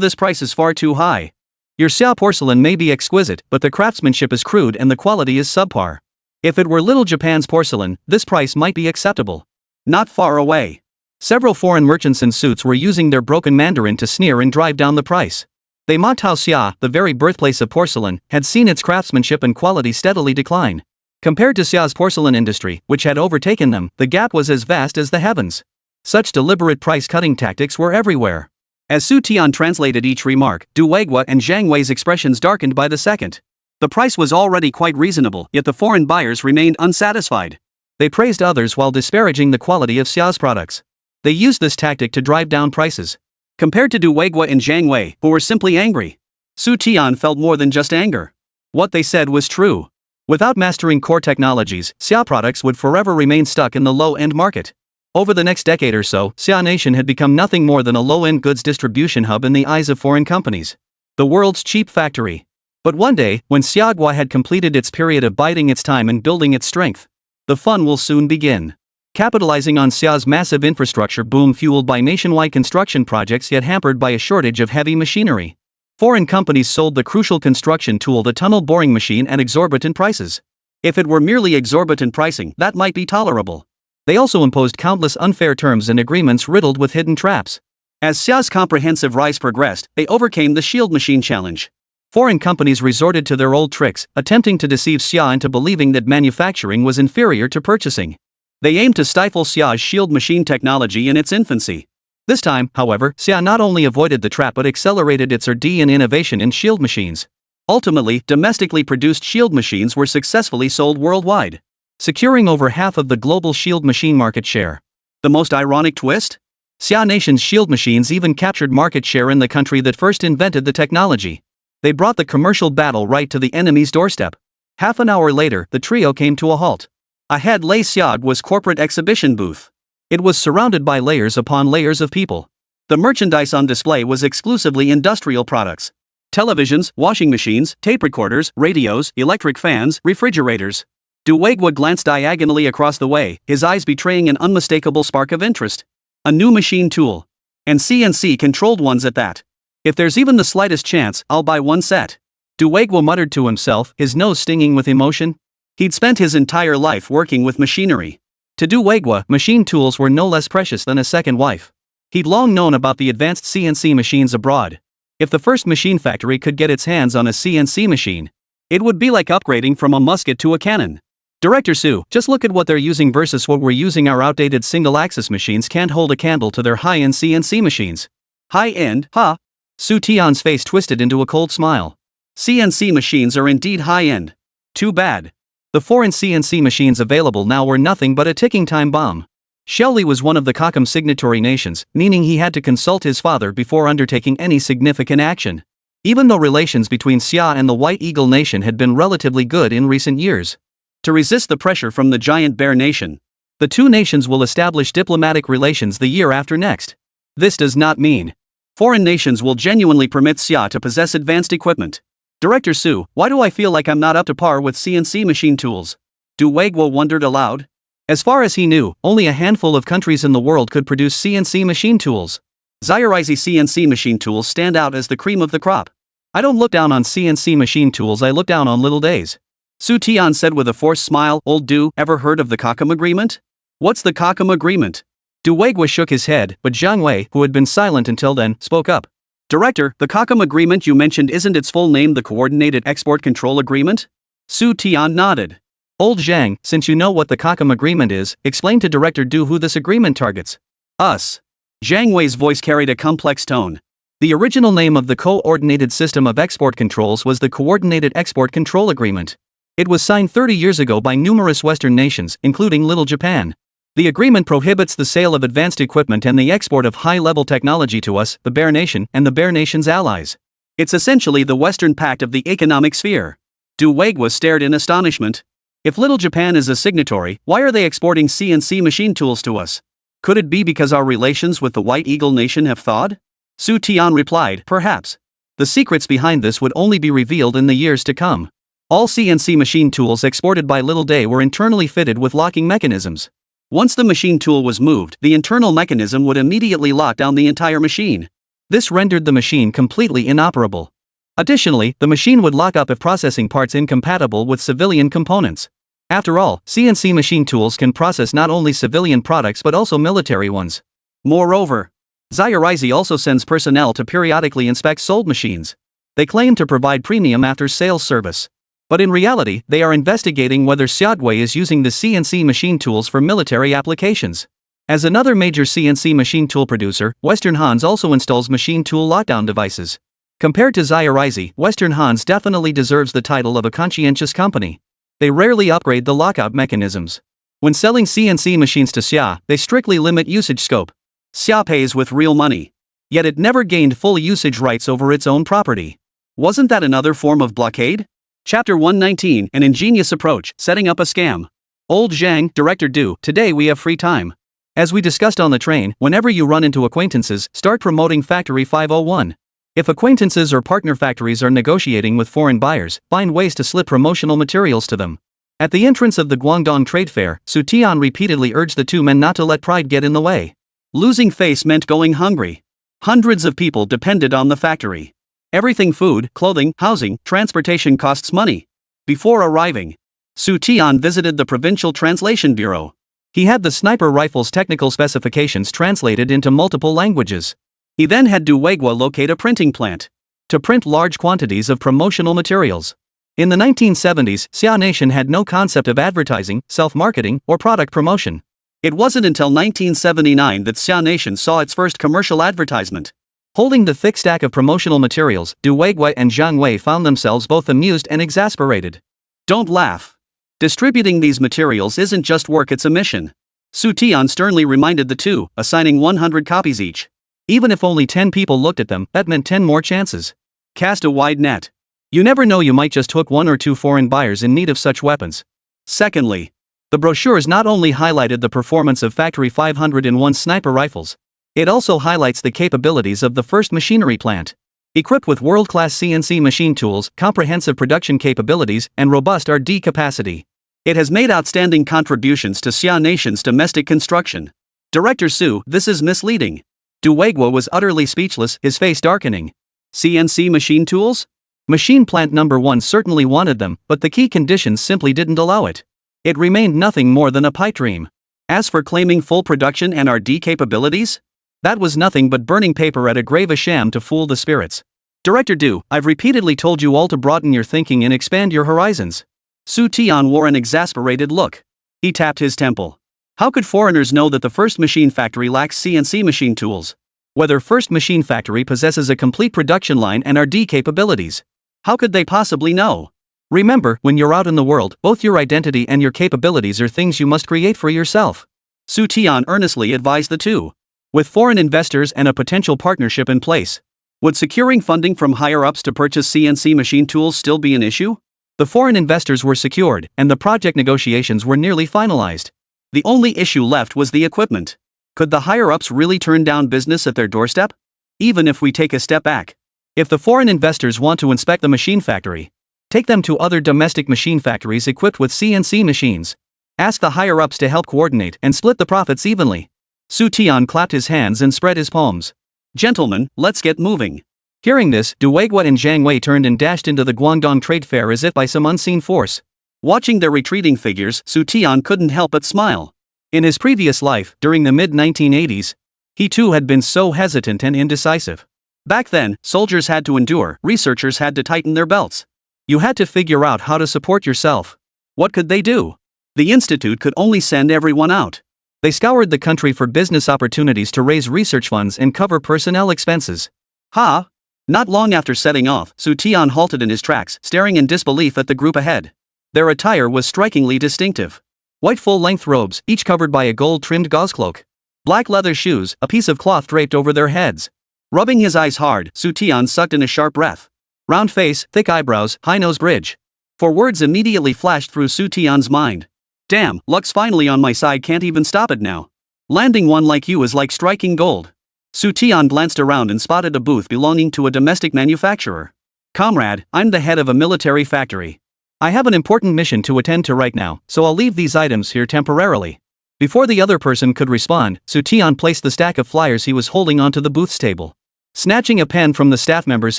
this price is far too high. Your Xia porcelain may be exquisite, but the craftsmanship is crude and the quality is subpar. If it were Little Japan's porcelain, this price might be acceptable. Not far away. Several foreign merchants in suits were using their broken Mandarin to sneer and drive down the price. They mocked how Xia, the very birthplace of porcelain, had seen its craftsmanship and quality steadily decline. Compared to Xia's porcelain industry, which had overtaken them, the gap was as vast as the heavens. Such deliberate price-cutting tactics were everywhere. As Xu Tian translated each remark, Du Weiguo and Zhang Wei's expressions darkened by the second. The price was already quite reasonable, yet the foreign buyers remained unsatisfied. They praised others while disparaging the quality of Xia's products. They used this tactic to drive down prices. Compared to Du Weiguo and Zhang Wei, who were simply angry, Xu Tian felt more than just anger. What they said was true. Without mastering core technologies, Xia products would forever remain stuck in the low-end market. Over the next decade or so, Xia Nation had become nothing more than a low-end goods distribution hub in the eyes of foreign companies. The world's cheap factory. But one day, when Xiagua had completed its period of biding its time and building its strength, the fun will soon begin. Capitalizing on Xia's massive infrastructure boom fueled by nationwide construction projects yet hampered by a shortage of heavy machinery, foreign companies sold the crucial construction tool, the tunnel boring machine, at exorbitant prices. If it were merely exorbitant pricing, that might be tolerable. They also imposed countless unfair terms and agreements riddled with hidden traps. As Xia's comprehensive rise progressed, they overcame the shield machine challenge. Foreign companies resorted to their old tricks, attempting to deceive Xia into believing that manufacturing was inferior to purchasing. They aimed to stifle Xia's shield machine technology in its infancy. This time, however, Xia not only avoided the trap but accelerated its R&D and innovation in shield machines. Ultimately, domestically produced shield machines were successfully sold worldwide, securing over half of the global shield machine market share. The most ironic twist? Xia Nation's shield machines even captured market share in the country that first invented the technology. They brought the commercial battle right to the enemy's doorstep. Half an hour later, the trio came to a halt. Ahead lay Xiagua's corporate exhibition booth. It was surrounded by layers upon layers of people. The merchandise on display was exclusively industrial products. Televisions, washing machines, tape recorders, radios, electric fans, refrigerators. Du Weiguo glanced diagonally across the way, his eyes betraying an unmistakable spark of interest. A new machine tool. And CNC-controlled ones at that. If there's even the slightest chance, I'll buy one set. Du Weiguo muttered to himself, his nose stinging with emotion. He'd spent his entire life working with machinery. To Du Weiguo, machine tools were no less precious than a second wife. He'd long known about the advanced CNC machines abroad. If the first machine factory could get its hands on a CNC machine, it would be like upgrading from a musket to a cannon. Director Su, just look at what they're using versus what we're using. Our outdated single-axis machines can't hold a candle to their high-end CNC machines. High-end, huh? Xu Tian's face twisted into a cold smile. CNC machines are indeed high-end. Too bad. The foreign CNC machines available now were nothing but a ticking time bomb. Xiaoli was one of the COCOM signatory nations, meaning he had to consult his father before undertaking any significant action. Even though relations between Xia and the White Eagle Nation had been relatively good in recent years. To resist the pressure from the giant bear nation, the two nations will establish diplomatic relations the year after next. This does not mean foreign nations will genuinely permit Xia to possess advanced equipment. Director Su, why do I feel like I'm not up to par with CNC machine tools? Du Weiguo wondered aloud. As far as he knew, only a handful of countries in the world could produce CNC machine tools. Zairizhi CNC machine tools stand out as the cream of the crop. I don't look down on CNC machine tools, I look down on little days. Xu Tian said with a forced smile. Old Du, ever heard of the COCOM agreement? What's the COCOM agreement? Du Weiguo shook his head, but Zhang Wei, who had been silent until then, spoke up. Director, the COCOM agreement you mentioned, isn't its full name the Coordinated Export Control Agreement? Xu Tian nodded. Old Zhang, since you know what the COCOM agreement is, explain to Director Du who this agreement targets. Us. Zhang Wei's voice carried a complex tone. The original name of the Coordinated System of Export Controls was the Coordinated Export Control Agreement. It was signed 30 years ago by numerous Western nations, including Little Japan. The agreement prohibits the sale of advanced equipment and the export of high-level technology to us, the Bear Nation, and the Bear Nation's allies. It's essentially the Western Pact of the economic sphere. Du Weiguo stared in astonishment. If Little Japan is a signatory, why are they exporting CNC machine tools to us? Could it be because our relations with the White Eagle Nation have thawed? Xu Tian replied, perhaps. The secrets behind this would only be revealed in the years to come. All CNC machine tools exported by Little Day were internally fitted with locking mechanisms. Once the machine tool was moved, the internal mechanism would immediately lock down the entire machine. This rendered the machine completely inoperable. Additionally, the machine would lock up if processing parts incompatible with civilian components. After all, CNC machine tools can process not only civilian products but also military ones. Moreover, Zairizhi also sends personnel to periodically inspect sold machines. They claim to provide premium after-sales service. But in reality, they are investigating whether Xiaodui is using the CNC machine tools for military applications. As another major CNC machine tool producer, Western Hans also installs machine tool lockdown devices. Compared to Zaireizi, Western Hans definitely deserves the title of a conscientious company. They rarely upgrade the lockout mechanisms. When selling CNC machines to Xia, they strictly limit usage scope. Xia pays with real money. Yet it never gained full usage rights over its own property. Wasn't that another form of blockade? Chapter 119, An Ingenious Approach, Setting Up a Scam. Old Zhang, Director Du, today we have free time. As we discussed on the train, whenever you run into acquaintances, start promoting Factory 501. If acquaintances or partner factories are negotiating with foreign buyers, find ways to slip promotional materials to them. At the entrance of the Guangdong Trade Fair, Xu Tian repeatedly urged the two men not to let pride get in the way. Losing face meant going hungry. Hundreds of people depended on the factory. Everything food, clothing, housing, transportation costs money. Before arriving, Xu Tian visited the Provincial Translation Bureau. He had the sniper rifle's technical specifications translated into multiple languages. He then had Du Weiguo locate a printing plant to print large quantities of promotional materials. In the 1970s, Xia Nation had no concept of advertising, self-marketing, or product promotion. It wasn't until 1979 that Xia Nation saw its first commercial advertisement. Holding the thick stack of promotional materials, Du Weiguo and Zhang Wei found themselves both amused and exasperated. Don't laugh. Distributing these materials isn't just work, it's a mission. Xu Tian sternly reminded the two, assigning 100 copies each. Even if only 10 people looked at them, that meant 10 more chances. Cast a wide net. You never know, you might just hook one or two foreign buyers in need of such weapons. Secondly, the brochures not only highlighted the performance of Factory 501 sniper rifles, it also highlights the capabilities of the first machinery plant. Equipped with world-class CNC machine tools, comprehensive production capabilities, and robust R&D capacity, it has made outstanding contributions to Xia Nation's domestic construction. Director Su, this is misleading. Du Weiguo was utterly speechless, his face darkening. CNC machine tools? Machine plant number 1 certainly wanted them, but the key conditions simply didn't allow it. It remained nothing more than a pipe dream. As for claiming full production and R&D capabilities, that was nothing but burning paper at a grave, a sham to fool the spirits. Director Du, I've repeatedly told you all to broaden your thinking and expand your horizons. Xu Tian wore an exasperated look. He tapped his temple. How could foreigners know that the first machine factory lacks CNC machine tools? Whether first machine factory possesses a complete production line and R&D capabilities? How could they possibly know? Remember, when you're out in the world, both your identity and your capabilities are things you must create for yourself. Xu Tian earnestly advised the two. With foreign investors and a potential partnership in place, would securing funding from higher-ups to purchase CNC machine tools still be an issue? The foreign investors were secured, and the project negotiations were nearly finalized. The only issue left was the equipment. Could the higher-ups really turn down business at their doorstep? Even if we take a step back. If the foreign investors want to inspect the machine factory, take them to other domestic machine factories equipped with CNC machines. Ask the higher-ups to help coordinate and split the profits evenly. Xu Tian clapped his hands and spread his palms. Gentlemen, let's get moving. Hearing this, Du Weiguo and Zhang Wei turned and dashed into the Guangdong Trade Fair as if by some unseen force. Watching their retreating figures, Xu Tian couldn't help but smile. In his previous life, during the mid-1980s, he too had been so hesitant and indecisive. Back then, soldiers had to endure, researchers had to tighten their belts. You had to figure out how to support yourself. What could they do? The institute could only send everyone out. They scoured the country for business opportunities to raise research funds and cover personnel expenses. Not long after setting off, Xu Tian halted in his tracks, staring in disbelief at the group ahead. Their attire was strikingly distinctive. White full-length robes, each covered by a gold-trimmed gauze cloak. Black leather shoes, a piece of cloth draped over their heads. Rubbing his eyes hard, Xu Tian sucked in a sharp breath. Round face, thick eyebrows, high nose bridge. 4 words immediately flashed through Xu Tian's mind. Damn, luck's finally on my side, can't even stop it now. Landing one like you is like striking gold. Xu Tian glanced around and spotted a booth belonging to a domestic manufacturer. Comrade, I'm the head of a military factory. I have an important mission to attend to right now, so I'll leave these items here temporarily. Before the other person could respond, Xu Tian placed the stack of flyers he was holding onto the booth's table. Snatching a pen from the staff member's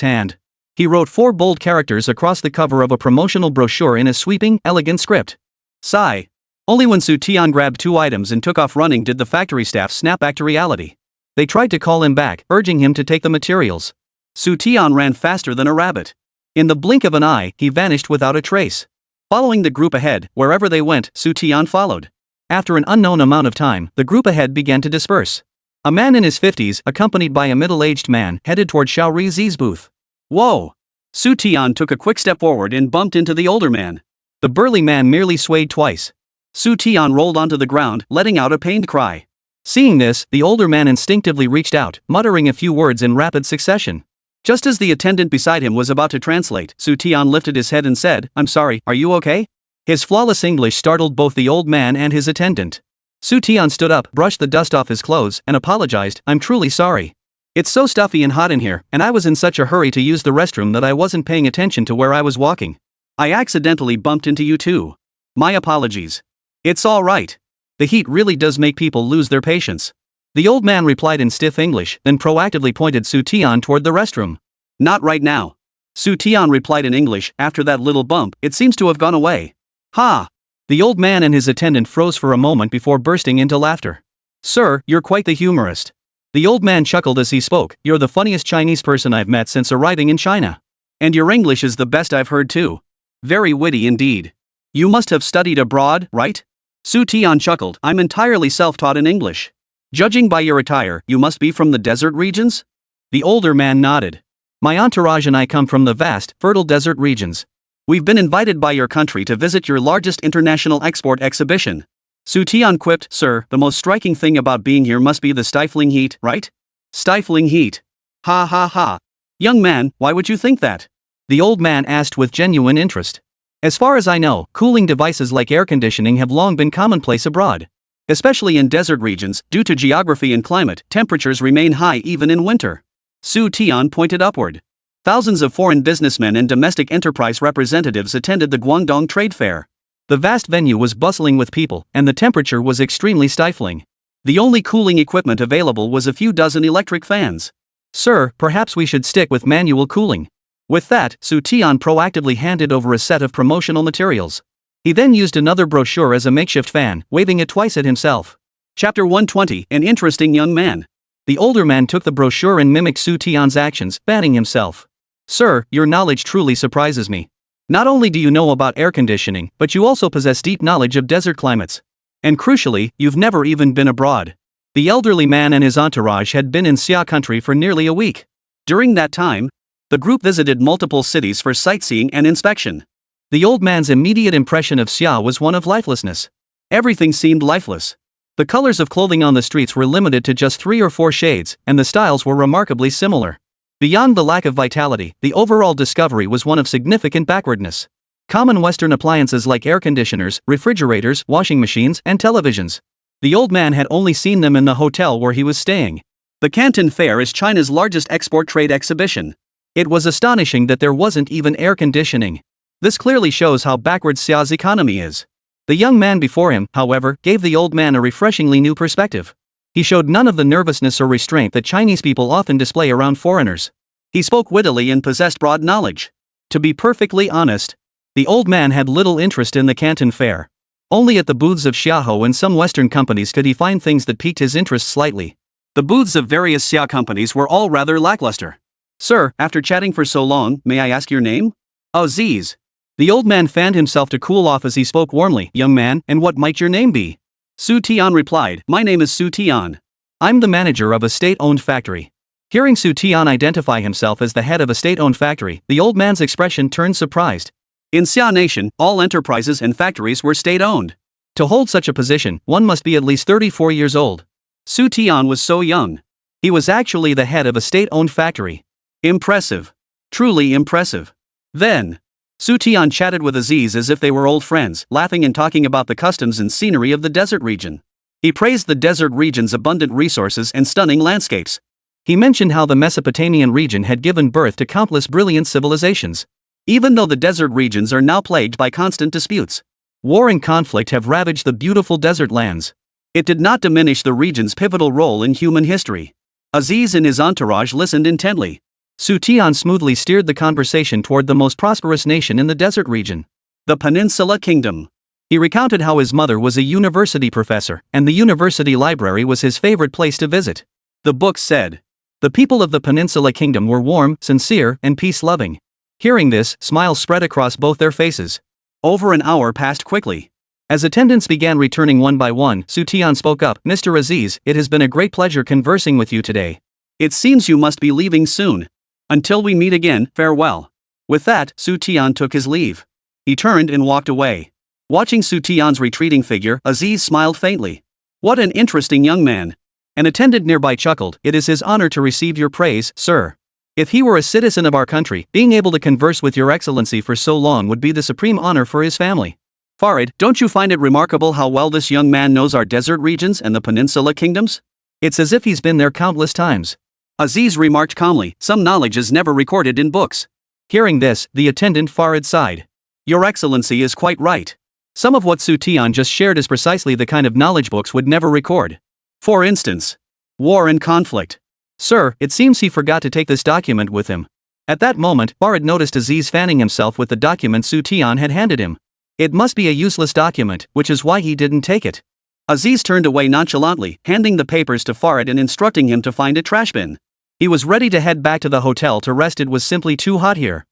hand, he wrote 4 bold characters across the cover of a promotional brochure in a sweeping, elegant script. Sigh. Only when Xu Tian grabbed 2 items and took off running did the factory staff snap back to reality. They tried to call him back, urging him to take the materials. Xu Tian ran faster than a rabbit. In the blink of an eye, he vanished without a trace. Following the group ahead, wherever they went, Xu Tian followed. After an unknown amount of time, the group ahead began to disperse. A man in his 50s, accompanied by a middle-aged man, headed toward Xiao Rizi's booth. Whoa! Xu Tian took a quick step forward and bumped into the older man. The burly man merely swayed twice. Xu Tian rolled onto the ground, letting out a pained cry. Seeing this, the older man instinctively reached out, muttering a few words in rapid succession. Just as the attendant beside him was about to translate, Xu Tian lifted his head and said, "I'm sorry, are you okay?" His flawless English startled both the old man and his attendant. Xu Tian stood up, brushed the dust off his clothes, and apologized, "I'm truly sorry. It's so stuffy and hot in here, and I was in such a hurry to use the restroom that I wasn't paying attention to where I was walking. I accidentally bumped into you too. My apologies." "It's all right. The heat really does make people lose their patience." The old man replied in stiff English, then proactively pointed Xu Tian toward the restroom. "Not right now." Xu Tian replied in English, "After that little bump, it seems to have gone away." "Ha!" The old man and his attendant froze for a moment before bursting into laughter. "Sir, you're quite the humorist." The old man chuckled as he spoke, "You're the funniest Chinese person I've met since arriving in China. And your English is the best I've heard too. Very witty indeed. You must have studied abroad, right?" Xu Tian chuckled, "I'm entirely self-taught in English." "Judging by your attire, you must be from the desert regions?" The older man nodded. "My entourage and I come from the vast, fertile desert regions. We've been invited by your country to visit your largest international export exhibition." Xu Tian quipped, "Sir, the most striking thing about being here must be the stifling heat, right?" "Stifling heat? Ha ha ha. Young man, why would you think that?" The old man asked with genuine interest. "As far as I know, cooling devices like air conditioning have long been commonplace abroad. Especially in desert regions, due to geography and climate, temperatures remain high even in winter." Xu Tian pointed upward. Thousands of foreign businessmen and domestic enterprise representatives attended the Guangdong Trade Fair. The vast venue was bustling with people, and the temperature was extremely stifling. The only cooling equipment available was a few dozen electric fans. "Sir, perhaps we should stick with manual cooling." With that, Xu Tian proactively handed over a set of promotional materials. He then used another brochure as a makeshift fan, waving it twice at himself. Chapter 120, An Interesting Young Man. The older man took the brochure and mimicked Xu Tian's actions, fanning himself. "Sir, your knowledge truly surprises me. Not only do you know about air conditioning, but you also possess deep knowledge of desert climates. And crucially, you've never even been abroad." The elderly man and his entourage had been in Xia country for nearly a week. During that time, the group visited multiple cities for sightseeing and inspection. The old man's immediate impression of Xia was one of lifelessness. Everything seemed lifeless. The colors of clothing on the streets were limited to just 3 or 4 shades, and the styles were remarkably similar. Beyond the lack of vitality, the overall discovery was one of significant backwardness. Common Western appliances like air conditioners, refrigerators, washing machines, and televisions. The old man had only seen them in the hotel where he was staying. The Canton Fair is China's largest export trade exhibition. It was astonishing that there wasn't even air conditioning. This clearly shows how backward Xia's economy is. The young man before him, however, gave the old man a refreshingly new perspective. He showed none of the nervousness or restraint that Chinese people often display around foreigners. He spoke wittily and possessed broad knowledge. To be perfectly honest, the old man had little interest in the Canton Fair. Only at the booths of Haizhou and some Western companies could he find things that piqued his interest slightly. The booths of various Xia companies were all rather lackluster. "Sir, after chatting for so long, may I ask your name?" "Aziz." The old man fanned himself to cool off as he spoke warmly. "Young man, and what might your name be?" Xu Tian replied, "My name is Xu Tian. I'm the manager of a state-owned factory." Hearing Xu Tian identify himself as the head of a state-owned factory, the old man's expression turned surprised. In Xia Nation, all enterprises and factories were state-owned. To hold such a position, one must be at least 34 years old. Xu Tian was so young. He was actually the head of a state-owned factory. Impressive. Truly impressive. Then, Xu Tian chatted with Aziz as if they were old friends, laughing and talking about the customs and scenery of the desert region. He praised the desert region's abundant resources and stunning landscapes. He mentioned how the Mesopotamian region had given birth to countless brilliant civilizations. Even though the desert regions are now plagued by constant disputes, war and conflict have ravaged the beautiful desert lands. It did not diminish the region's pivotal role in human history. Aziz and his entourage listened intently. Xu Tian smoothly steered the conversation toward the most prosperous nation in the desert region, the Peninsula Kingdom. He recounted how his mother was a university professor, and the university library was his favorite place to visit. The book said, "The people of the Peninsula Kingdom were warm, sincere, and peace-loving. Hearing this, smiles spread across both their faces. Over an hour passed quickly. As attendants began returning one by one, Xu Tian spoke up. Mr. Aziz, it has been a great pleasure conversing with you today. It seems you must be leaving soon. Until we meet again, farewell. With that, Xu Tian took his leave. He turned and walked away. Watching Xu Tian's retreating figure, Aziz smiled faintly. What an interesting young man. An attendant nearby chuckled. It is his honor to receive your praise, sir. If he were a citizen of our country, being able to converse with your excellency for so long would be the supreme honor for his family. Farid, don't you find it remarkable how well this young man knows our desert regions and the peninsula kingdoms? It's as if he's been there countless times. Aziz remarked calmly, some knowledge is never recorded in books. Hearing this, the attendant Farid sighed. Your excellency is quite right. Some of what Xu Tian just shared is precisely the kind of knowledge books would never record. For instance, war and conflict. Sir, it seems he forgot to take this document with him. At that moment, Farid noticed Aziz fanning himself with the document Xu Tian had handed him. It must be a useless document, which is why he didn't take it. Aziz turned away nonchalantly, handing the papers to Farid and instructing him to find a trash bin. He was ready to head back to the hotel to rest. It was simply too hot here.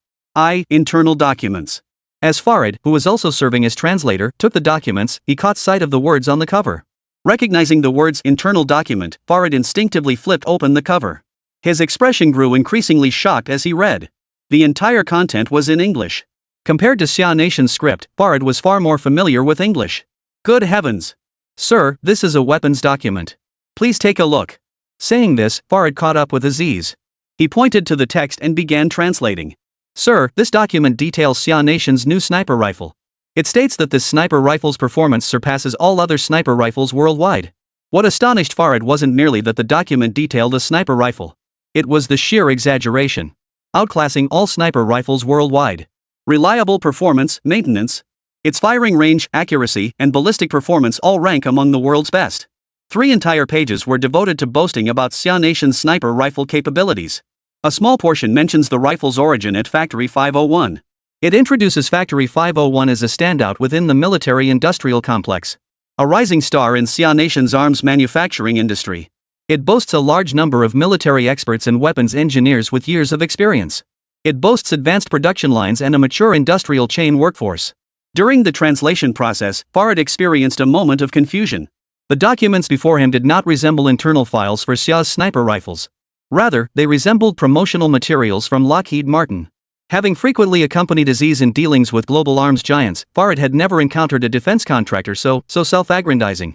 Internal documents. As Farid, who was also serving as translator, took the documents, he caught sight of the words on the cover. Recognizing the words internal document, Farid instinctively flipped open the cover. His expression grew increasingly shocked as he read. The entire content was in English. Compared to Xia Nation's script, Farid was far more familiar with English. Good heavens! Sir, this is a weapons document. Please take a look. Saying this, Farid caught up with Aziz. He pointed to the text and began translating. Sir, this document details Xia Nation's new sniper rifle. It states that this sniper rifle's performance surpasses all other sniper rifles worldwide. What astonished Farid wasn't merely that the document detailed a sniper rifle. It was the sheer exaggeration. Outclassing all sniper rifles worldwide. Reliable performance, maintenance. Its firing range, accuracy, and ballistic performance all rank among the world's best. 3 entire pages were devoted to boasting about Xia Nation's sniper rifle capabilities. A small portion mentions the rifle's origin at Factory 501. It introduces Factory 501 as a standout within the military-industrial complex. A rising star in Xia Nation's arms manufacturing industry. It boasts a large number of military experts and weapons engineers with years of experience. It boasts advanced production lines and a mature industrial chain workforce. During the translation process, Farid experienced a moment of confusion. The documents before him did not resemble internal files for Xia's sniper rifles. Rather, they resembled promotional materials from Lockheed Martin. Having frequently accompanied Aziz in dealings with global arms giants, Farid had never encountered a defense contractor so self-aggrandizing.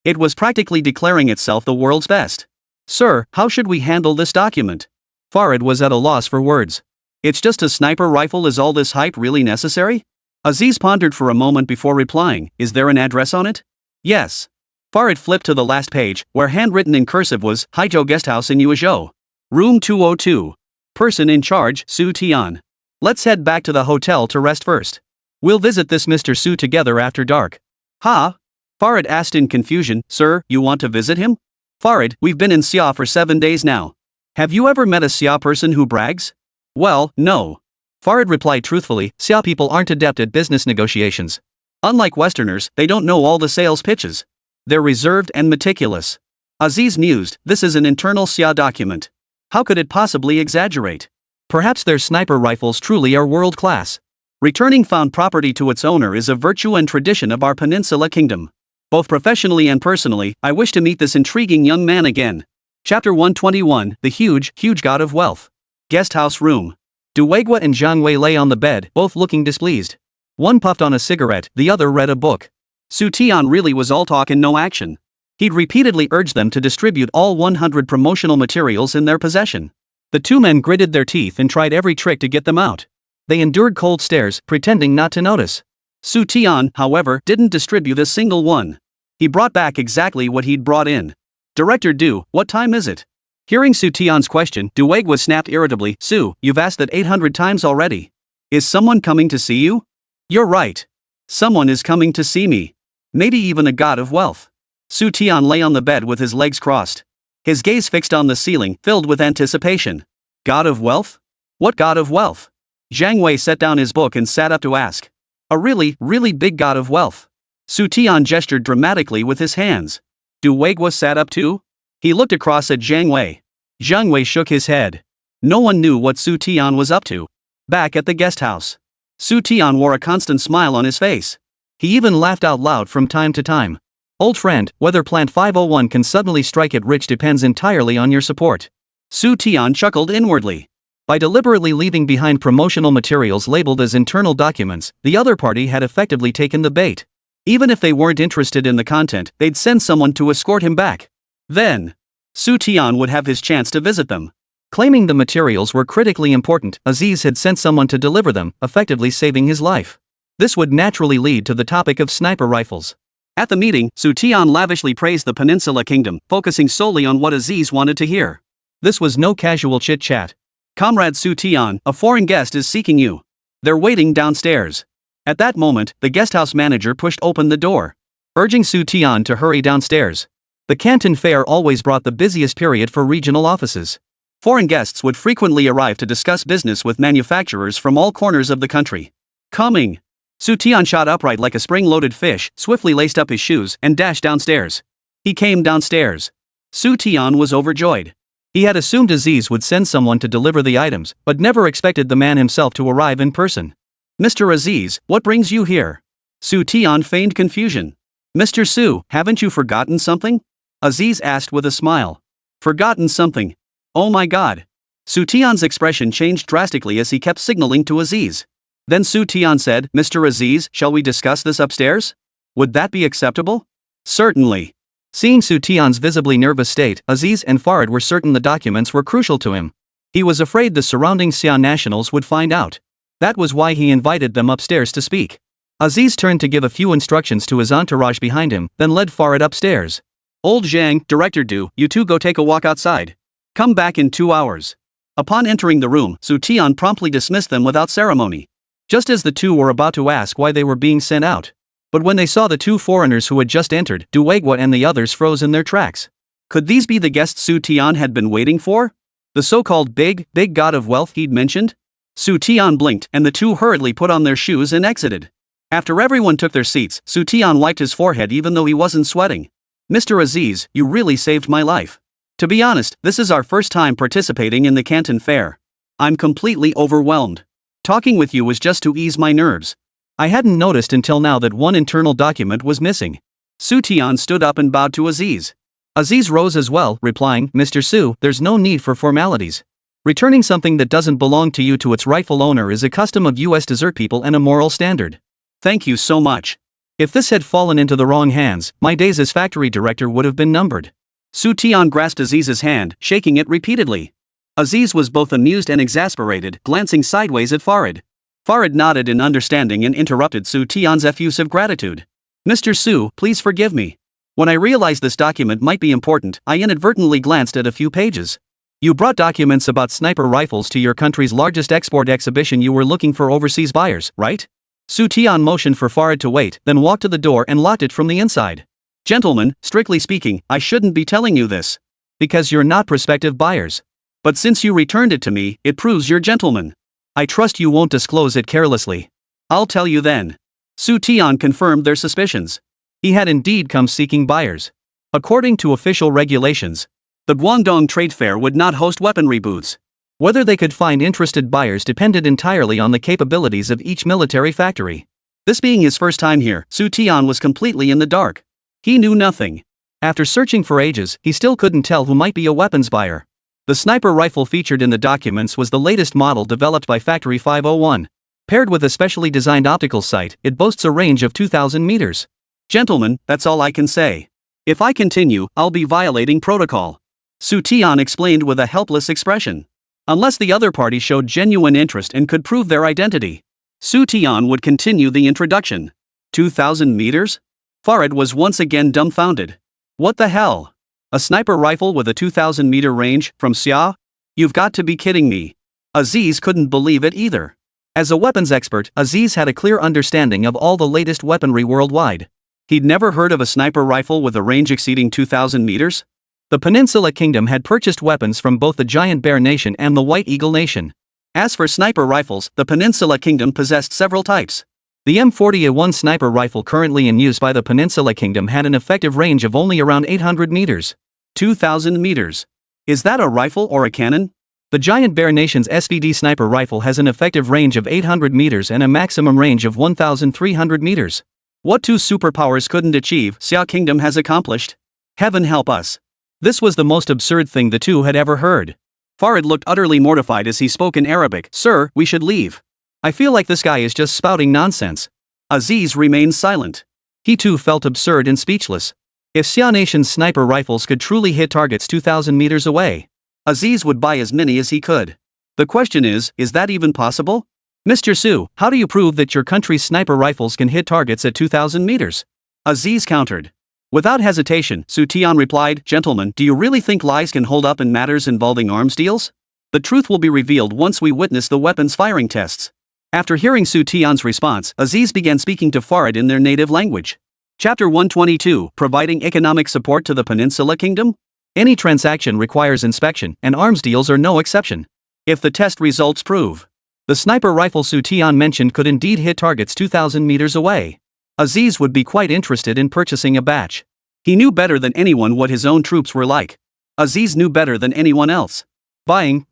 It was practically declaring itself the world's best. Sir, how should we handle this document? Farid was at a loss for words. It's just a sniper rifle, is all this hype really necessary? Aziz pondered for a moment before replying, is there an address on it? Yes. Farid flipped to the last page, where handwritten in cursive was, Haizhou guest house in Haizhou. Room 202. Person in charge, Xu Tian. Let's head back to the hotel to rest first. We'll visit this Mr. Su together after dark. Ha? Farid asked in confusion, sir, you want to visit him? Farid, we've been in Xia for 7 days now. Have you ever met a Xia person who brags? Well, no. Farid replied truthfully, Xia people aren't adept at business negotiations. Unlike Westerners, they don't know all the sales pitches. They're reserved and meticulous. Aziz mused, this is an internal Xia document. How could it possibly exaggerate? Perhaps their sniper rifles truly are world-class. Returning found property to its owner is a virtue and tradition of our peninsula kingdom. Both professionally and personally, I wish to meet this intriguing young man again. Chapter 121, The Huge God of Wealth. Guest house room. Duwagwa and Zhang Wei lay on the bed, both looking displeased. One puffed on a cigarette, the other read a book. Xu Tian really was all talk and no action. He'd repeatedly urged them to distribute all 100 promotional materials in their possession. The two men gritted their teeth and tried every trick to get them out. They endured cold stares, pretending not to notice. Xu Tian, however, didn't distribute a single one. He brought back exactly what he'd brought in. Director Du, what time is it? Hearing Xu Tian's question, Duwagwa snapped irritably, Su, you've asked that 800 times already. Is someone coming to see you? You're right. Someone is coming to see me. Maybe even a god of wealth. Xu Tian lay on the bed with his legs crossed. His gaze fixed on the ceiling, filled with anticipation. God of wealth? What god of wealth? Zhang Wei set down his book and sat up to ask. A really big god of wealth. Xu Tian gestured dramatically with his hands. Duwagwa sat up too? He looked across at Zhang Wei. Jiang Wei shook his head. No one knew what Xu Tian was up to. Back at the guest house, Xu Tian wore a constant smile on his face. He even laughed out loud from time to time. Old friend, whether Plant 501 can suddenly strike it rich depends entirely on your support. Xu Tian chuckled inwardly. By deliberately leaving behind promotional materials labeled as internal documents, the other party had effectively taken the bait. Even if they weren't interested in the content, they'd send someone to escort him back. Then, Xu Tian would have his chance to visit them. Claiming the materials were critically important, Aziz had sent someone to deliver them, effectively saving his life. This would naturally lead to the topic of sniper rifles. At the meeting, Xu Tian lavishly praised the Peninsula Kingdom, focusing solely on what Aziz wanted to hear. This was no casual chit-chat. Comrade Xu Tian, a foreign guest is seeking you. They're waiting downstairs. At that moment, the guesthouse manager pushed open the door, urging Xu Tian to hurry downstairs. The Canton Fair always brought the busiest period for regional offices. Foreign guests would frequently arrive to discuss business with manufacturers from all corners of the country. Coming! Xu Tian shot upright like a spring-loaded fish, swiftly laced up his shoes, and dashed downstairs. He came downstairs. Xu Tian was overjoyed. He had assumed Aziz would send someone to deliver the items, but never expected the man himself to arrive in person. Mr. Aziz, what brings you here? Xu Tian feigned confusion. Mr. Su, haven't you forgotten something? Aziz asked with a smile. Forgotten something? Oh my god. Xu Tian's expression changed drastically as he kept signaling to Aziz. Then Xu Tian said, Mr. Aziz, shall we discuss this upstairs? Would that be acceptable? Certainly. Seeing Xu Tian's visibly nervous state, Aziz and Farid were certain the documents were crucial to him. He was afraid the surrounding Xi'an nationals would find out. That was why he invited them upstairs to speak. Aziz turned to give a few instructions to his entourage behind him, then led Farid upstairs. Old Zhang, Director Du, you two go take a walk outside. Come back in 2 hours. Upon entering the room, Xu Tian promptly dismissed them without ceremony. Just as the two were about to ask why they were being sent out. But when they saw the two foreigners who had just entered, Duegua and the others froze in their tracks. Could these be the guests Xu Tian had been waiting for? The so-called big god of wealth he'd mentioned? Xu Tian blinked, and the two hurriedly put on their shoes and exited. After everyone took their seats, Xu Tian wiped his forehead even though he wasn't sweating. Mr. Aziz, you really saved my life. To be honest, this is our first time participating in the Canton Fair. I'm completely overwhelmed. Talking with you was just to ease my nerves. I hadn't noticed until now that one internal document was missing. Xu Tian stood up and bowed to Aziz. Aziz rose as well, replying, Mr. Su, there's no need for formalities. Returning something that doesn't belong to you to its rightful owner is a custom of US desert people and a moral standard. Thank you so much. If this had fallen into the wrong hands, my days as factory director would have been numbered. Xu Tian grasped Aziz's hand, shaking it repeatedly. Aziz was both amused and exasperated, glancing sideways at Farid. Farid nodded in understanding and interrupted Xu Tian's effusive gratitude. Mr. Su, please forgive me. When I realized this document might be important, I inadvertently glanced at a few pages. You brought documents about sniper rifles to your country's largest export exhibition. You were looking for overseas buyers, right? Xu Tian motioned for Farid to wait, then walked to the door and locked it from the inside. Gentlemen, strictly speaking, I shouldn't be telling you this. Because you're not prospective buyers. But since you returned it to me, it proves you're gentlemen. I trust you won't disclose it carelessly. I'll tell you then. Xu Tian confirmed their suspicions. He had indeed come seeking buyers. According to official regulations, the Guangdong Trade Fair would not host weaponry booths. Whether they could find interested buyers depended entirely on the capabilities of each military factory. This being his first time here, Xu Tian was completely in the dark. He knew nothing. After searching for ages, he still couldn't tell who might be a weapons buyer. The sniper rifle featured in the documents was the latest model developed by Factory 501. Paired with a specially designed optical sight, it boasts a range of 2,000 meters. Gentlemen, that's all I can say. If I continue, I'll be violating protocol. Xu Tian explained with a helpless expression. Unless the other party showed genuine interest and could prove their identity, Xu Tian would continue the introduction. 2,000 meters? Farid was once again dumbfounded. What the hell? A sniper rifle with a 2,000-meter range, from Xia? You've got to be kidding me. Aziz couldn't believe it either. As a weapons expert, Aziz had a clear understanding of all the latest weaponry worldwide. He'd never heard of a sniper rifle with a range exceeding 2,000 meters. The Peninsula Kingdom had purchased weapons from both the Giant Bear Nation and the White Eagle Nation. As for sniper rifles, the Peninsula Kingdom possessed several types. The M40A1 sniper rifle currently in use by the Peninsula Kingdom had an effective range of only around 800 meters. 2,000 meters. Is that a rifle or a cannon? The Giant Bear Nation's SVD sniper rifle has an effective range of 800 meters and a maximum range of 1,300 meters. What two superpowers couldn't achieve, Xia Kingdom has accomplished? Heaven help us. This was the most absurd thing the two had ever heard. Farid looked utterly mortified as he spoke in Arabic. Sir, we should leave. I feel like this guy is just spouting nonsense. Aziz remained silent. He too felt absurd and speechless. If Xia Nation's sniper rifles could truly hit targets 2,000 meters away, Aziz would buy as many as he could. The question is that even possible? Mr. Su, how do you prove that your country's sniper rifles can hit targets at 2,000 meters? Aziz countered. Without hesitation, Xu Tian replied, Gentlemen, do you really think lies can hold up in matters involving arms deals? The truth will be revealed once we witness the weapons firing tests. After hearing Xu Tian's response, Aziz began speaking to Farid in their native language. Chapter 122, Providing Economic Support to the Peninsula Kingdom? Any transaction requires inspection, and arms deals are no exception. If the test results prove the sniper rifle Xu Tian mentioned could indeed hit targets 2,000 meters away, Aziz would be quite interested in purchasing a batch. He knew better than anyone what his own troops were like. Aziz knew better than anyone else. Buying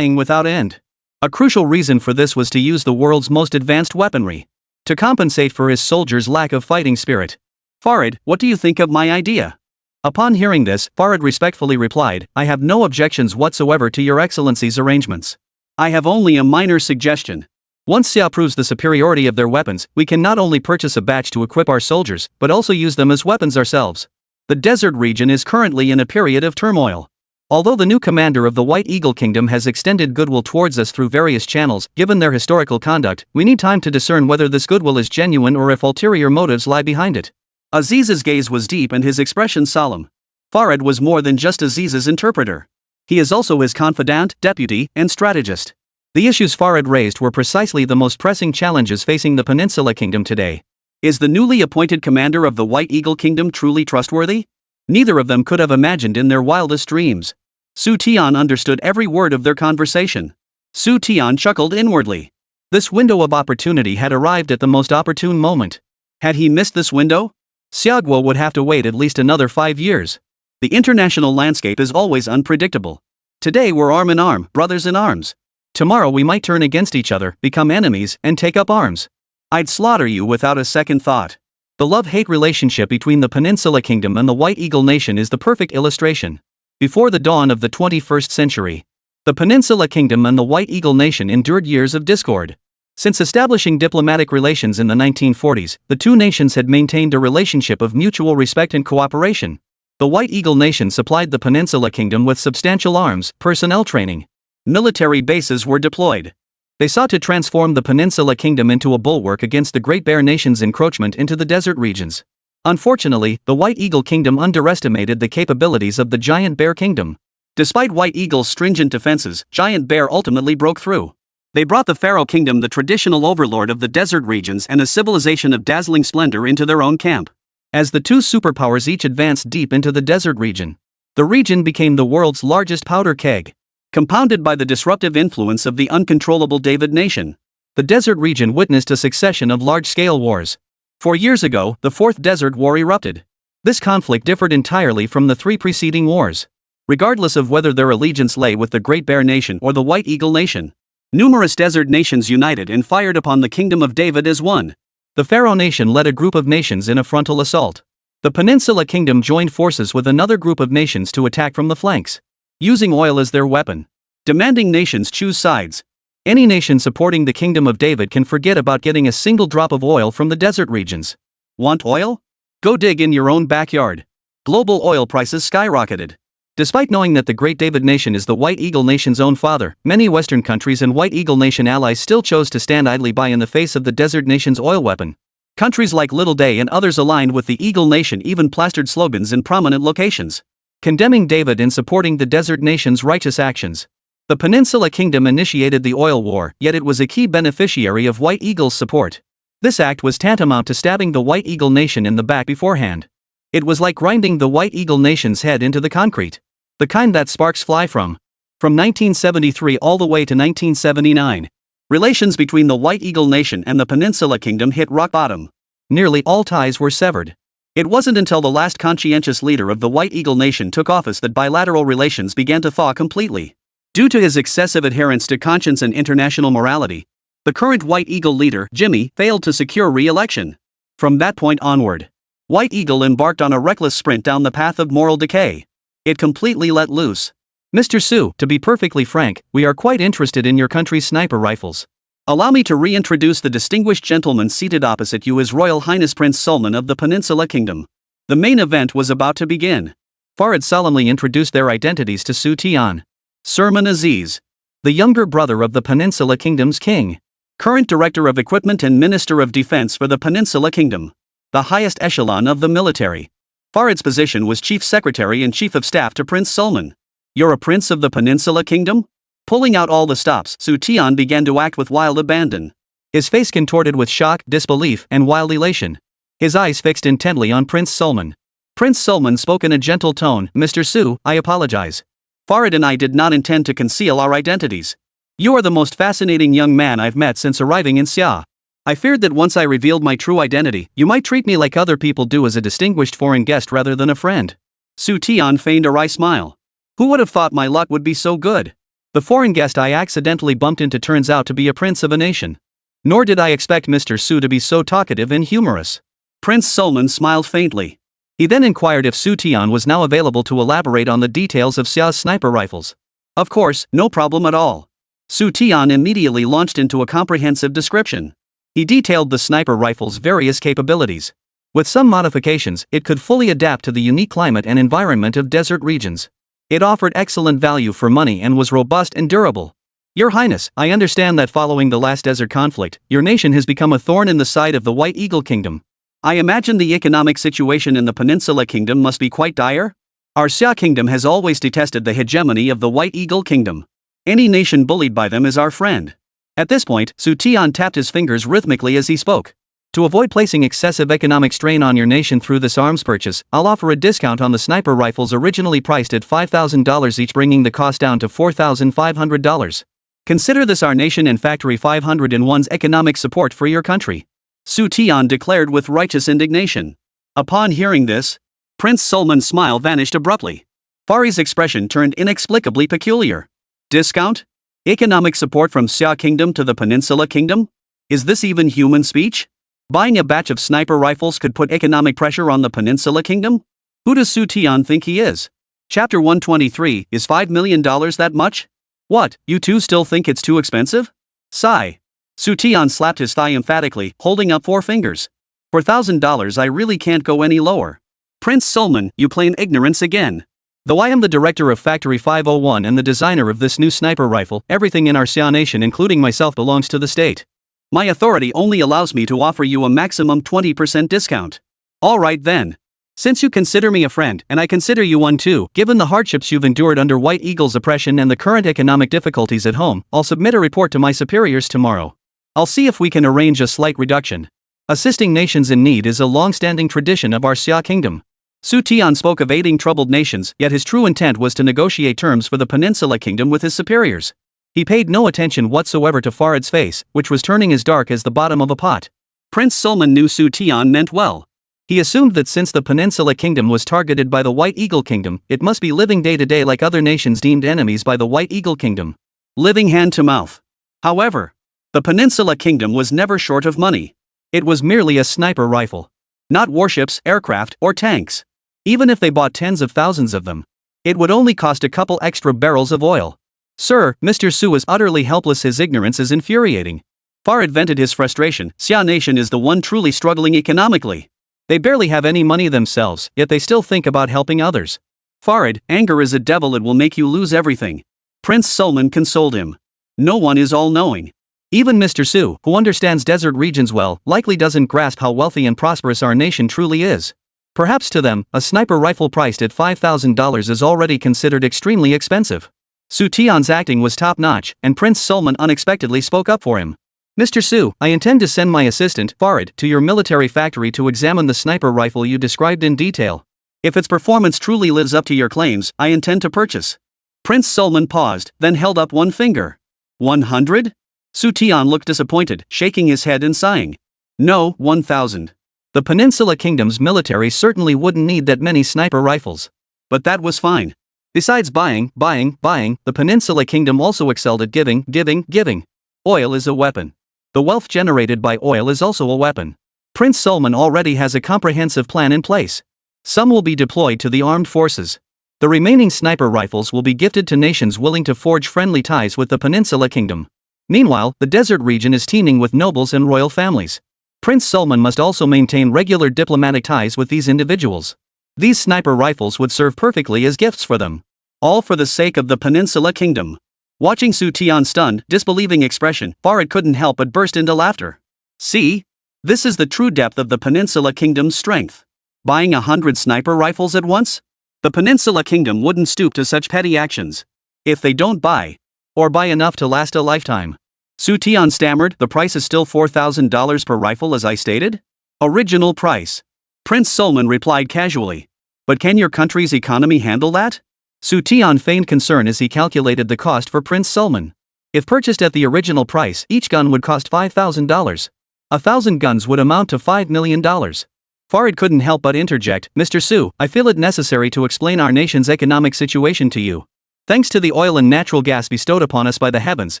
without end. A crucial reason for this was to use the world's most advanced weaponry to compensate for his soldiers' lack of fighting spirit. Farid, what do you think of my idea? Upon hearing this, Farid respectfully replied, I have no objections whatsoever to your excellency's arrangements. I have only a minor suggestion. Once Xia proves the superiority of their weapons, we can not only purchase a batch to equip our soldiers, but also use them as weapons ourselves. The desert region is currently in a period of turmoil. Although the new commander of the White Eagle Kingdom has extended goodwill towards us through various channels, given their historical conduct, we need time to discern whether this goodwill is genuine or if ulterior motives lie behind it. Aziz's gaze was deep and his expression solemn. Farid was more than just Aziz's interpreter. He is also his confidant, deputy, and strategist. The issues Farid raised were precisely the most pressing challenges facing the Peninsula Kingdom today. Is the newly appointed commander of the White Eagle Kingdom truly trustworthy? Neither of them could have imagined in their wildest dreams. Xu Tian understood every word of their conversation. Xu Tian chuckled inwardly. This window of opportunity had arrived at the most opportune moment. Had he missed this window? Xiaoguo would have to wait at least another 5 years. The international landscape is always unpredictable. Today we're arm in arm, brothers in arms. Tomorrow we might turn against each other, become enemies, and take up arms. I'd slaughter you without a second thought. The love-hate relationship between the Peninsula Kingdom and the White Eagle Nation is the perfect illustration. Before the dawn of the 21st century, the Peninsula Kingdom and the White Eagle Nation endured years of discord. Since establishing diplomatic relations in the 1940s, the two nations had maintained a relationship of mutual respect and cooperation. The White Eagle Nation supplied the Peninsula Kingdom with substantial arms, personnel training. Military bases were deployed. They sought to transform the Peninsula Kingdom into a bulwark against the Great Bear Nation's encroachment into the desert regions. Unfortunately, the White Eagle Kingdom underestimated the capabilities of the Giant Bear Kingdom. Despite White Eagle's stringent defenses, Giant Bear ultimately broke through. They brought the Pharaoh Kingdom, the traditional overlord of the desert regions and a civilization of dazzling splendor, into their own camp. As the two superpowers each advanced deep into the desert region, the region became the world's largest powder keg. Compounded by the disruptive influence of the uncontrollable David Nation, the desert region witnessed a succession of large-scale wars. 4 years ago, the Fourth Desert War erupted. This conflict differed entirely from the 3 preceding wars. Regardless of whether their allegiance lay with the Great Bear Nation or the White Eagle Nation, numerous desert nations united and fired upon the Kingdom of David as one. The Pharaoh Nation led a group of nations in a frontal assault. The Peninsula Kingdom joined forces with another group of nations to attack from the flanks, using oil as their weapon. Demanding nations choose sides. Any nation supporting the Kingdom of David can forget about getting a single drop of oil from the desert regions. Want oil? Go dig in your own backyard. Global oil prices skyrocketed. Despite knowing that the Great David Nation is the White Eagle Nation's own father, many Western countries and White Eagle Nation allies still chose to stand idly by in the face of the desert nation's oil weapon. Countries like Little Day and others aligned with the Eagle Nation even plastered slogans in prominent locations, condemning David and supporting the desert nation's righteous actions. The Peninsula Kingdom initiated the oil war, yet it was a key beneficiary of White Eagle's support. This act was tantamount to stabbing the White Eagle Nation in the back beforehand. It was like grinding the White Eagle Nation's head into the concrete. The kind that sparks fly from. From 1973 all the way to 1979, relations between the White Eagle Nation and the Peninsula Kingdom hit rock bottom. Nearly all ties were severed. It wasn't until the last conscientious leader of the White Eagle Nation took office that bilateral relations began to thaw completely. Due to his excessive adherence to conscience and international morality, the current White Eagle leader, Jimmy, failed to secure re-election. From that point onward, White Eagle embarked on a reckless sprint down the path of moral decay. It completely let loose. Mr. Su, to be perfectly frank, we are quite interested in your country's sniper rifles. Allow me to reintroduce the distinguished gentleman seated opposite you, His Royal Highness Prince Sulman of the Peninsula Kingdom. The main event was about to begin. Farid solemnly introduced their identities to Xu Tian. Surman Aziz, the younger brother of the Peninsula Kingdom's king. Current Director of Equipment and Minister of Defense for the Peninsula Kingdom. The highest echelon of the military. Farid's position was Chief Secretary and Chief of Staff to Prince Sulman. You're a prince of the Peninsula Kingdom? Pulling out all the stops, Xu Tian began to act with wild abandon. His face contorted with shock, disbelief, and wild elation. His eyes fixed intently on Prince Sulman. Prince Sulman spoke in a gentle tone, Mr. Su, I apologize. Farid and I did not intend to conceal our identities. You are the most fascinating young man I've met since arriving in Xia. I feared that once I revealed my true identity, you might treat me like other people do, as a distinguished foreign guest rather than a friend. Xu Tian feigned a wry smile. Who would have thought my luck would be so good? The foreign guest I accidentally bumped into turns out to be a prince of a nation. Nor did I expect Mr. Su to be so talkative and humorous. Prince Sulman smiled faintly. He then inquired if Xu Tian was now available to elaborate on the details of Xia's sniper rifles. Of course, no problem at all. Xu Tian immediately launched into a comprehensive description. He detailed the sniper rifle's various capabilities. With some modifications, it could fully adapt to the unique climate and environment of desert regions. It offered excellent value for money and was robust and durable. Your Highness, I understand that following the last desert conflict, your nation has become a thorn in the side of the White Eagle Kingdom. I imagine the economic situation in the Peninsula Kingdom must be quite dire? Our Xia Kingdom has always detested the hegemony of the White Eagle Kingdom. Any nation bullied by them is our friend. At this point, Xu Tian tapped his fingers rhythmically as he spoke. To avoid placing excessive economic strain on your nation through this arms purchase, I'll offer a discount on the sniper rifles originally priced at $5,000 each, bringing the cost down to $4,500. Consider this our nation and Factory 501's economic support for your country. Xu Tian declared with righteous indignation. Upon hearing this, Prince Sulman's smile vanished abruptly. Farid's expression turned inexplicably peculiar. Discount? Economic support from Xia Kingdom to the Peninsula Kingdom? Is this even human speech? Buying a batch of sniper rifles could put economic pressure on the Peninsula Kingdom? Who does Xu Tian think he is? Chapter 123, is $5 million that much? What, you two still think it's too expensive? Sigh. Xu Tian slapped his thigh emphatically, holding up 4 fingers. For $1,000 I really can't go any lower. Prince Sulman, you plain ignorance again. Though I am the director of Factory 501 and the designer of this new sniper rifle, everything in our Xia nation including myself belongs to the state. My authority only allows me to offer you a maximum 20% discount. Alright then. Since you consider me a friend, and I consider you one too, given the hardships you've endured under White Eagle's oppression and the current economic difficulties at home, I'll submit a report to my superiors tomorrow. I'll see if we can arrange a slight reduction. Assisting nations in need is a long-standing tradition of our Xia Kingdom. Xu Tian spoke of aiding troubled nations, yet his true intent was to negotiate terms for the Peninsula Kingdom with his superiors. He paid no attention whatsoever to Farid's face, which was turning as dark as the bottom of a pot. Prince Sulman knew Xu Tian meant well. He assumed that since the Peninsula Kingdom was targeted by the White Eagle Kingdom, it must be living day to day like other nations deemed enemies by the White Eagle Kingdom. Living hand to mouth. However, the Peninsula Kingdom was never short of money. It was merely a sniper rifle. Not warships, aircraft, or tanks. Even if they bought tens of thousands of them, it would only cost a couple extra barrels of oil. Sir, Mr. Su is utterly helpless. His ignorance is infuriating. Farid vented his frustration. Xia Nation is the one truly struggling economically. They barely have any money themselves, yet they still think about helping others. Farid, anger is a devil, it will make you lose everything. Prince Sulman consoled him. No one is all-knowing. Even Mr. Su, who understands desert regions well, likely doesn't grasp how wealthy and prosperous our nation truly is. Perhaps to them, a sniper rifle priced at $5,000 is already considered extremely expensive. Xu Tian's acting was top-notch, and Prince Sulman unexpectedly spoke up for him. Mr. Su, I intend to send my assistant, Farid, to your military factory to examine the sniper rifle you described in detail. If its performance truly lives up to your claims, I intend to purchase. Prince Sulman paused, then held up one finger. 100? Xu Tian looked disappointed, shaking his head and sighing. No, 1,000. The Peninsula Kingdom's military certainly wouldn't need that many sniper rifles. But that was fine. Besides buying, the Peninsula Kingdom also excelled at giving. Oil is a weapon. The wealth generated by oil is also a weapon. Prince Sulman already has a comprehensive plan in place. Some will be deployed to the armed forces. The remaining sniper rifles will be gifted to nations willing to forge friendly ties with the Peninsula Kingdom. Meanwhile, the desert region is teeming with nobles and royal families. Prince Sulman must also maintain regular diplomatic ties with these individuals. These sniper rifles would serve perfectly as gifts for them. All for the sake of the Peninsula Kingdom. Watching Xu Tian's stunned, disbelieving expression, Farad couldn't help but burst into laughter. See? This is the true depth of the Peninsula Kingdom's strength. Buying 100 sniper rifles at once? The Peninsula Kingdom wouldn't stoop to such petty actions. If they don't buy, or buy enough to last a lifetime. Xu Tian stammered, the price is still $4,000 per rifle as I stated? Original price. Prince Sulman replied casually. But can your country's economy handle that? Xu Tian feigned concern as he calculated the cost for Prince Sulman. If purchased at the original price, each gun would cost $5,000. 1,000 guns would amount to $5 million. Farad couldn't help but interject, Mr. Su, I feel it necessary to explain our nation's economic situation to you. Thanks to the oil and natural gas bestowed upon us by the heavens,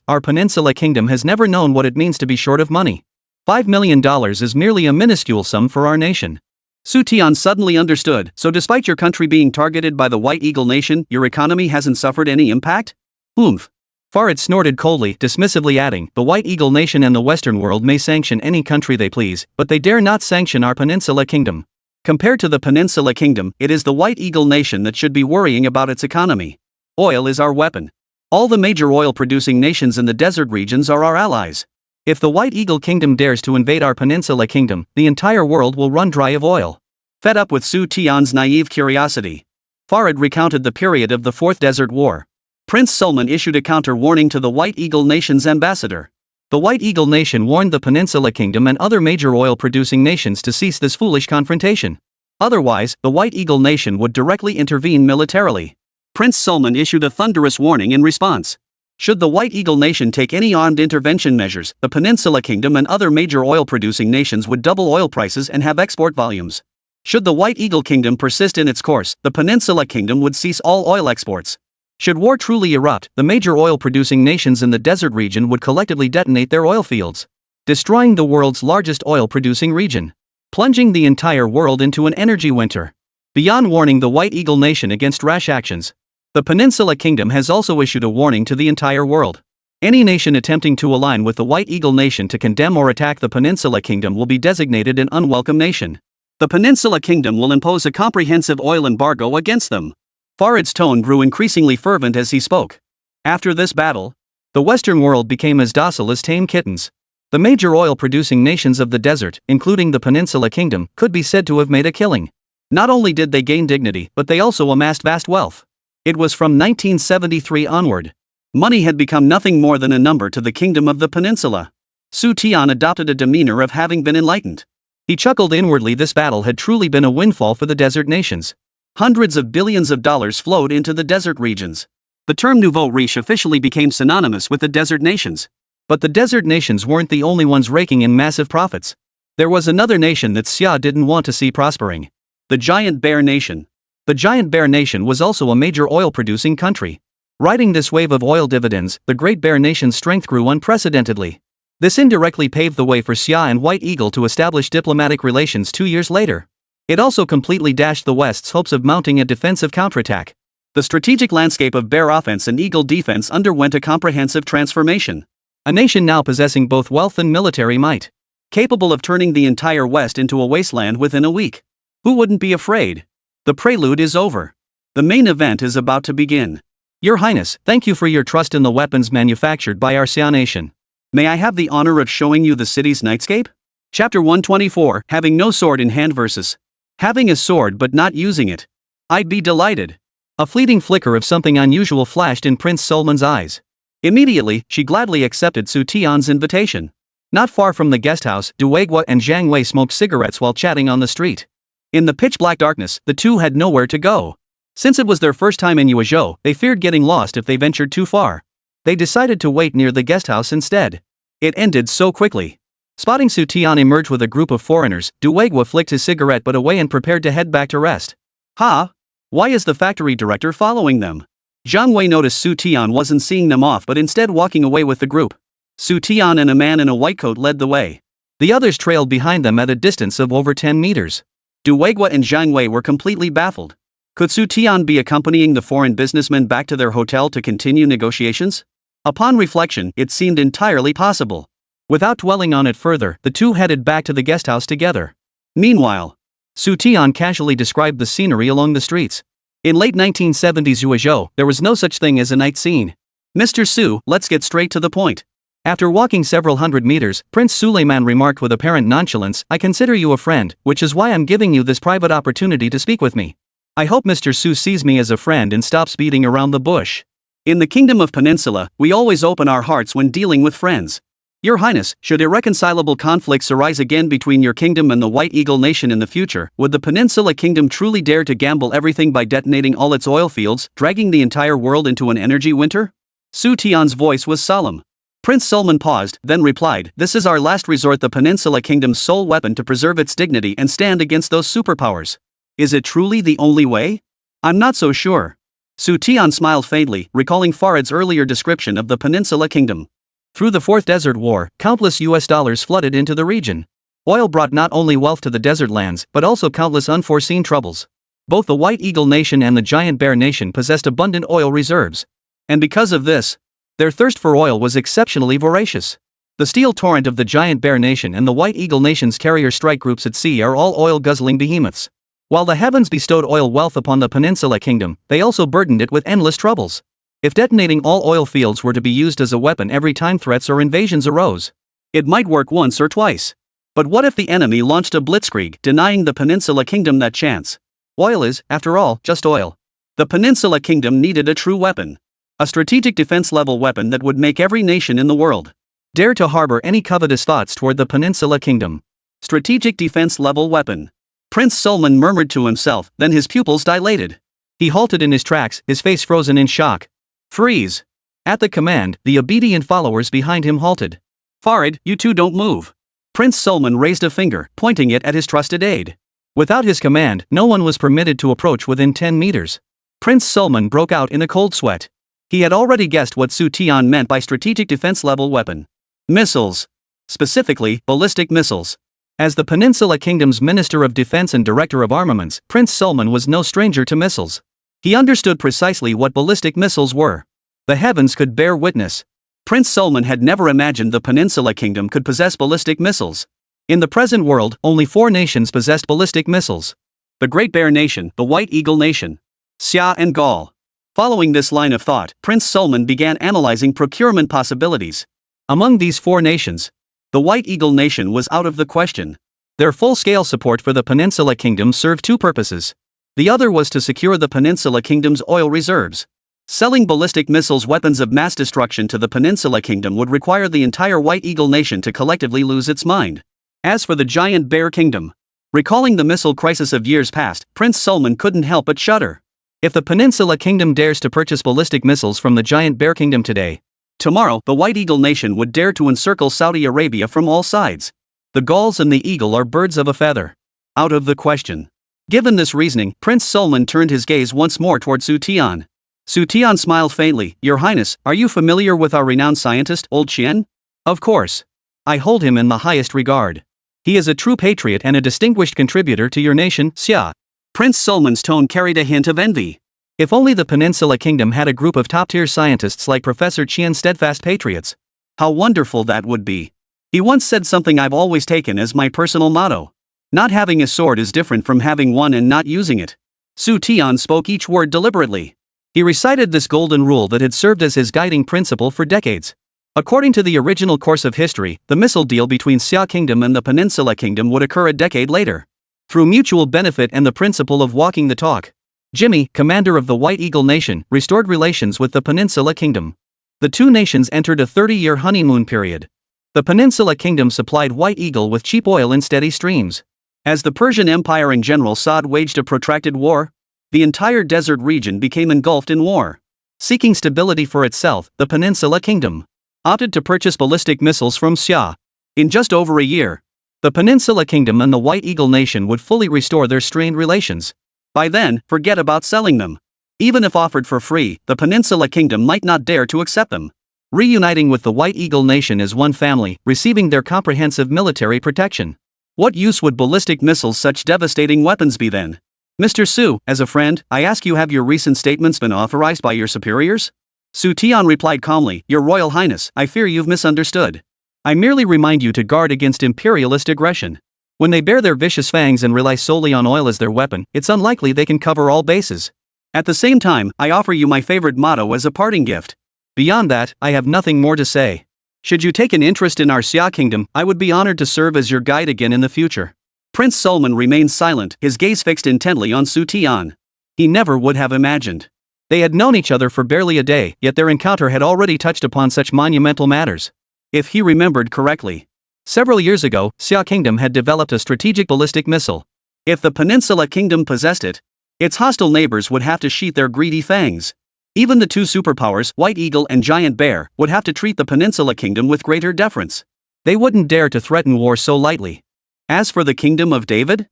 our Peninsula Kingdom has never known what it means to be short of money. $5 million is merely a minuscule sum for our nation. Xu Tian suddenly understood, so despite your country being targeted by the White Eagle Nation, your economy hasn't suffered any impact? Oomph. Farad snorted coldly, dismissively adding, the White Eagle Nation and the Western world may sanction any country they please, but they dare not sanction our Peninsula Kingdom. Compared to the Peninsula Kingdom, it is the White Eagle Nation that should be worrying about its economy. Oil is our weapon. All the major oil-producing nations in the desert regions are our allies. If the White Eagle Kingdom dares to invade our Peninsula Kingdom, the entire world will run dry of oil. Fed up with Xu Tian's naive curiosity, Farad recounted the period of the Fourth Desert War. Prince Sulman issued a counter-warning to the White Eagle Nation's ambassador. The White Eagle Nation warned the Peninsula Kingdom and other major oil-producing nations to cease this foolish confrontation. Otherwise, the White Eagle Nation would directly intervene militarily. Prince Sulman issued a thunderous warning in response. Should the White Eagle Nation take any armed intervention measures, the Peninsula Kingdom and other major oil-producing nations would double oil prices and have export volumes. Should the White Eagle Kingdom persist in its course, the Peninsula Kingdom would cease all oil exports. Should war truly erupt, the major oil-producing nations in the desert region would collectively detonate their oil fields, destroying the world's largest oil-producing region, plunging the entire world into an energy winter. Beyond warning the White Eagle Nation against rash actions, the Peninsula Kingdom has also issued a warning to the entire world. Any nation attempting to align with the White Eagle Nation to condemn or attack the Peninsula Kingdom will be designated an unwelcome nation. The Peninsula Kingdom will impose a comprehensive oil embargo against them. Farad's tone grew increasingly fervent as he spoke. After this battle, the Western world became as docile as tame kittens. The major oil-producing nations of the desert, including the Peninsula Kingdom, could be said to have made a killing. Not only did they gain dignity, but they also amassed vast wealth. It was from 1973 onward. Money had become nothing more than a number to the kingdom of the peninsula. Xu Tian adopted a demeanor of having been enlightened. He chuckled inwardly. This battle had truly been a windfall for the desert nations. Hundreds of billions of dollars flowed into the desert regions. The term nouveau riche officially became synonymous with the desert nations. But the desert nations weren't the only ones raking in massive profits. There was another nation that Xia didn't want to see prospering. The Giant Bear Nation. The Giant Bear Nation was also a major oil-producing country. Riding this wave of oil dividends, the Great Bear Nation's strength grew unprecedentedly. This indirectly paved the way for Xia and White Eagle to establish diplomatic relations 2 years later. It also completely dashed the West's hopes of mounting a defensive counterattack. The strategic landscape of bear offense and eagle defense underwent a comprehensive transformation. A nation now possessing both wealth and military might, capable of turning the entire West into a wasteland within a week. Who wouldn't be afraid? The prelude is over. The main event is about to begin. Your Highness, thank you for your trust in the weapons manufactured by our Xia nation. May I have the honor of showing you the city's nightscape? Chapter 124, Having No Sword in Hand versus Having a Sword but Not Using It. I'd be delighted. A fleeting flicker of something unusual flashed in Prince Sulman's eyes. Immediately, she gladly accepted Xu Tian's invitation. Not far from the guesthouse, Duegua and Zhang Wei smoked cigarettes while chatting on the street. In the pitch-black darkness, the two had nowhere to go. Since it was their first time in Haizhou, they feared getting lost if they ventured too far. They decided to wait near the guesthouse instead. It ended so quickly. Spotting Xu Tian emerge with a group of foreigners, Duwegwa flicked his cigarette butt away and prepared to head back to rest. Ha! Why is the factory director following them? Zhang Wei noticed Xu Tian wasn't seeing them off but instead walking away with the group. Xu Tian and a man in a white coat led the way. The others trailed behind them at a distance of over 10 meters. Duwegwa and Zhang Wei were completely baffled. Could Xu Tian be accompanying the foreign businessmen back to their hotel to continue negotiations? Upon reflection, it seemed entirely possible. Without dwelling on it further, the two headed back to the guesthouse together. Meanwhile, Xu Tian casually described the scenery along the streets. In late 1970s Haizhou, there was no such thing as a night scene. Mr. Su, let's get straight to the point. After walking several hundred meters, Prince Suleiman remarked with apparent nonchalance, I consider you a friend, which is why I'm giving you this private opportunity to speak with me. I hope Mr. Su sees me as a friend and stops beating around the bush. In the Kingdom of Peninsula, we always open our hearts when dealing with friends. Your Highness, should irreconcilable conflicts arise again between your kingdom and the White Eagle Nation in the future, would the Peninsula Kingdom truly dare to gamble everything by detonating all its oil fields, dragging the entire world into an energy winter? Xu Tian's voice was solemn. Prince Sulman paused, then replied, This is our last resort, the Peninsula Kingdom's sole weapon to preserve its dignity and stand against those superpowers. Is it truly the only way? I'm not so sure. Xu Tian smiled faintly, recalling Farid's earlier description of the Peninsula Kingdom. Through the Fourth Desert War, countless US dollars flooded into the region. Oil brought not only wealth to the desert lands, but also countless unforeseen troubles. Both the White Eagle Nation and the Giant Bear Nation possessed abundant oil reserves. And because of this, their thirst for oil was exceptionally voracious. The steel torrent of the Giant Bear Nation and the White Eagle Nation's carrier strike groups at sea are all oil-guzzling behemoths. While the heavens bestowed oil wealth upon the Peninsula Kingdom, they also burdened it with endless troubles. If detonating all oil fields were to be used as a weapon every time threats or invasions arose, it might work once or twice. But what if the enemy launched a blitzkrieg, denying the Peninsula Kingdom that chance? Oil is, after all, just oil. The Peninsula Kingdom needed a true weapon. A strategic defense-level weapon that would make every nation in the world dare to harbor any covetous thoughts toward the Peninsula Kingdom. Strategic defense-level weapon. Prince Sulman murmured to himself, then his pupils dilated. He halted in his tracks, his face frozen in shock. Freeze! At the command, the obedient followers behind him halted. Farid, you two don't move. Prince Sulman raised a finger, pointing it at his trusted aide. Without his command, no one was permitted to approach within 10 meters. Prince Sulman broke out in a cold sweat. He had already guessed what Xu Tian meant by strategic defense-level weapon. Missiles. Specifically, ballistic missiles. As the Peninsula Kingdom's Minister of Defense and Director of Armaments, Prince Sulman was no stranger to missiles. He understood precisely what ballistic missiles were. The heavens could bear witness. Prince Sulman had never imagined the Peninsula Kingdom could possess ballistic missiles. In the present world, only 4 nations possessed ballistic missiles. The Great Bear Nation, the White Eagle Nation, Xia and Gaul. Following this line of thought, Prince Sulman began analyzing procurement possibilities. Among these 4 nations, the White Eagle Nation was out of the question. Their full-scale support for the Peninsula Kingdom served 2 purposes. The other was to secure the Peninsula Kingdom's oil reserves. Selling ballistic missiles, weapons of mass destruction, to the Peninsula Kingdom would require the entire White Eagle Nation to collectively lose its mind. As for the Giant Bear Kingdom, recalling the missile crisis of years past, Prince Sulman couldn't help but shudder. If the Peninsula Kingdom dares to purchase ballistic missiles from the Giant Bear Kingdom today, tomorrow the White Eagle Nation would dare to encircle Saudi Arabia from all sides. The Gauls and the eagle are birds of a feather. Out of the question. Given this reasoning, Prince Sulman turned his gaze once more toward Xu Tian. Xu Tian smiled faintly. Your Highness, are you familiar with our renowned scientist, Old Qian? Of course. I hold him in the highest regard. He is a true patriot and a distinguished contributor to your nation, Xia. Prince Sulman's tone carried a hint of envy. If only the Peninsula Kingdom had a group of top-tier scientists like Professor Qian, steadfast patriots. How wonderful that would be. He once said something I've always taken as my personal motto. Not having a sword is different from having one and not using it. Xu Tian spoke each word deliberately. He recited this golden rule that had served as his guiding principle for decades. According to the original course of history, the missile deal between Xia Kingdom and the Peninsula Kingdom would occur a decade later. Through mutual benefit and the principle of walking the talk, Jimmy, commander of the White Eagle Nation, restored relations with the Peninsula Kingdom. The 2 nations entered a 30-year honeymoon period. The Peninsula Kingdom supplied White Eagle with cheap oil in steady streams. As the Persian Empire and General Saad waged a protracted war, the entire desert region became engulfed in war. Seeking stability for itself, the Peninsula Kingdom opted to purchase ballistic missiles from Xia. In just over a year, the Peninsula Kingdom and the White Eagle Nation would fully restore their strained relations. By then, forget about selling them. Even if offered for free, the Peninsula Kingdom might not dare to accept them. Reuniting with the White Eagle Nation as one family, receiving their comprehensive military protection. What use would ballistic missiles, such devastating weapons, be then? Mr. Su, as a friend, I ask you, have your recent statements been authorized by your superiors? Xu Tian replied calmly, Your Royal Highness, I fear you've misunderstood. I merely remind you to guard against imperialist aggression. When they bare their vicious fangs and rely solely on oil as their weapon, it's unlikely they can cover all bases. At the same time, I offer you my favorite motto as a parting gift. Beyond that, I have nothing more to say. Should you take an interest in our Xia Kingdom, I would be honored to serve as your guide again in the future. Prince Solomon remained silent, his gaze fixed intently on Xu Tian. He never would have imagined. They had known each other for barely a day, yet their encounter had already touched upon such monumental matters. If he remembered correctly, several years ago, Xia Kingdom had developed a strategic ballistic missile. If the Peninsula Kingdom possessed it, its hostile neighbors would have to sheath their greedy fangs. Even the two superpowers, White Eagle and Giant Bear, would have to treat the Peninsula Kingdom with greater deference. They wouldn't dare to threaten war so lightly. As for the Kingdom of David?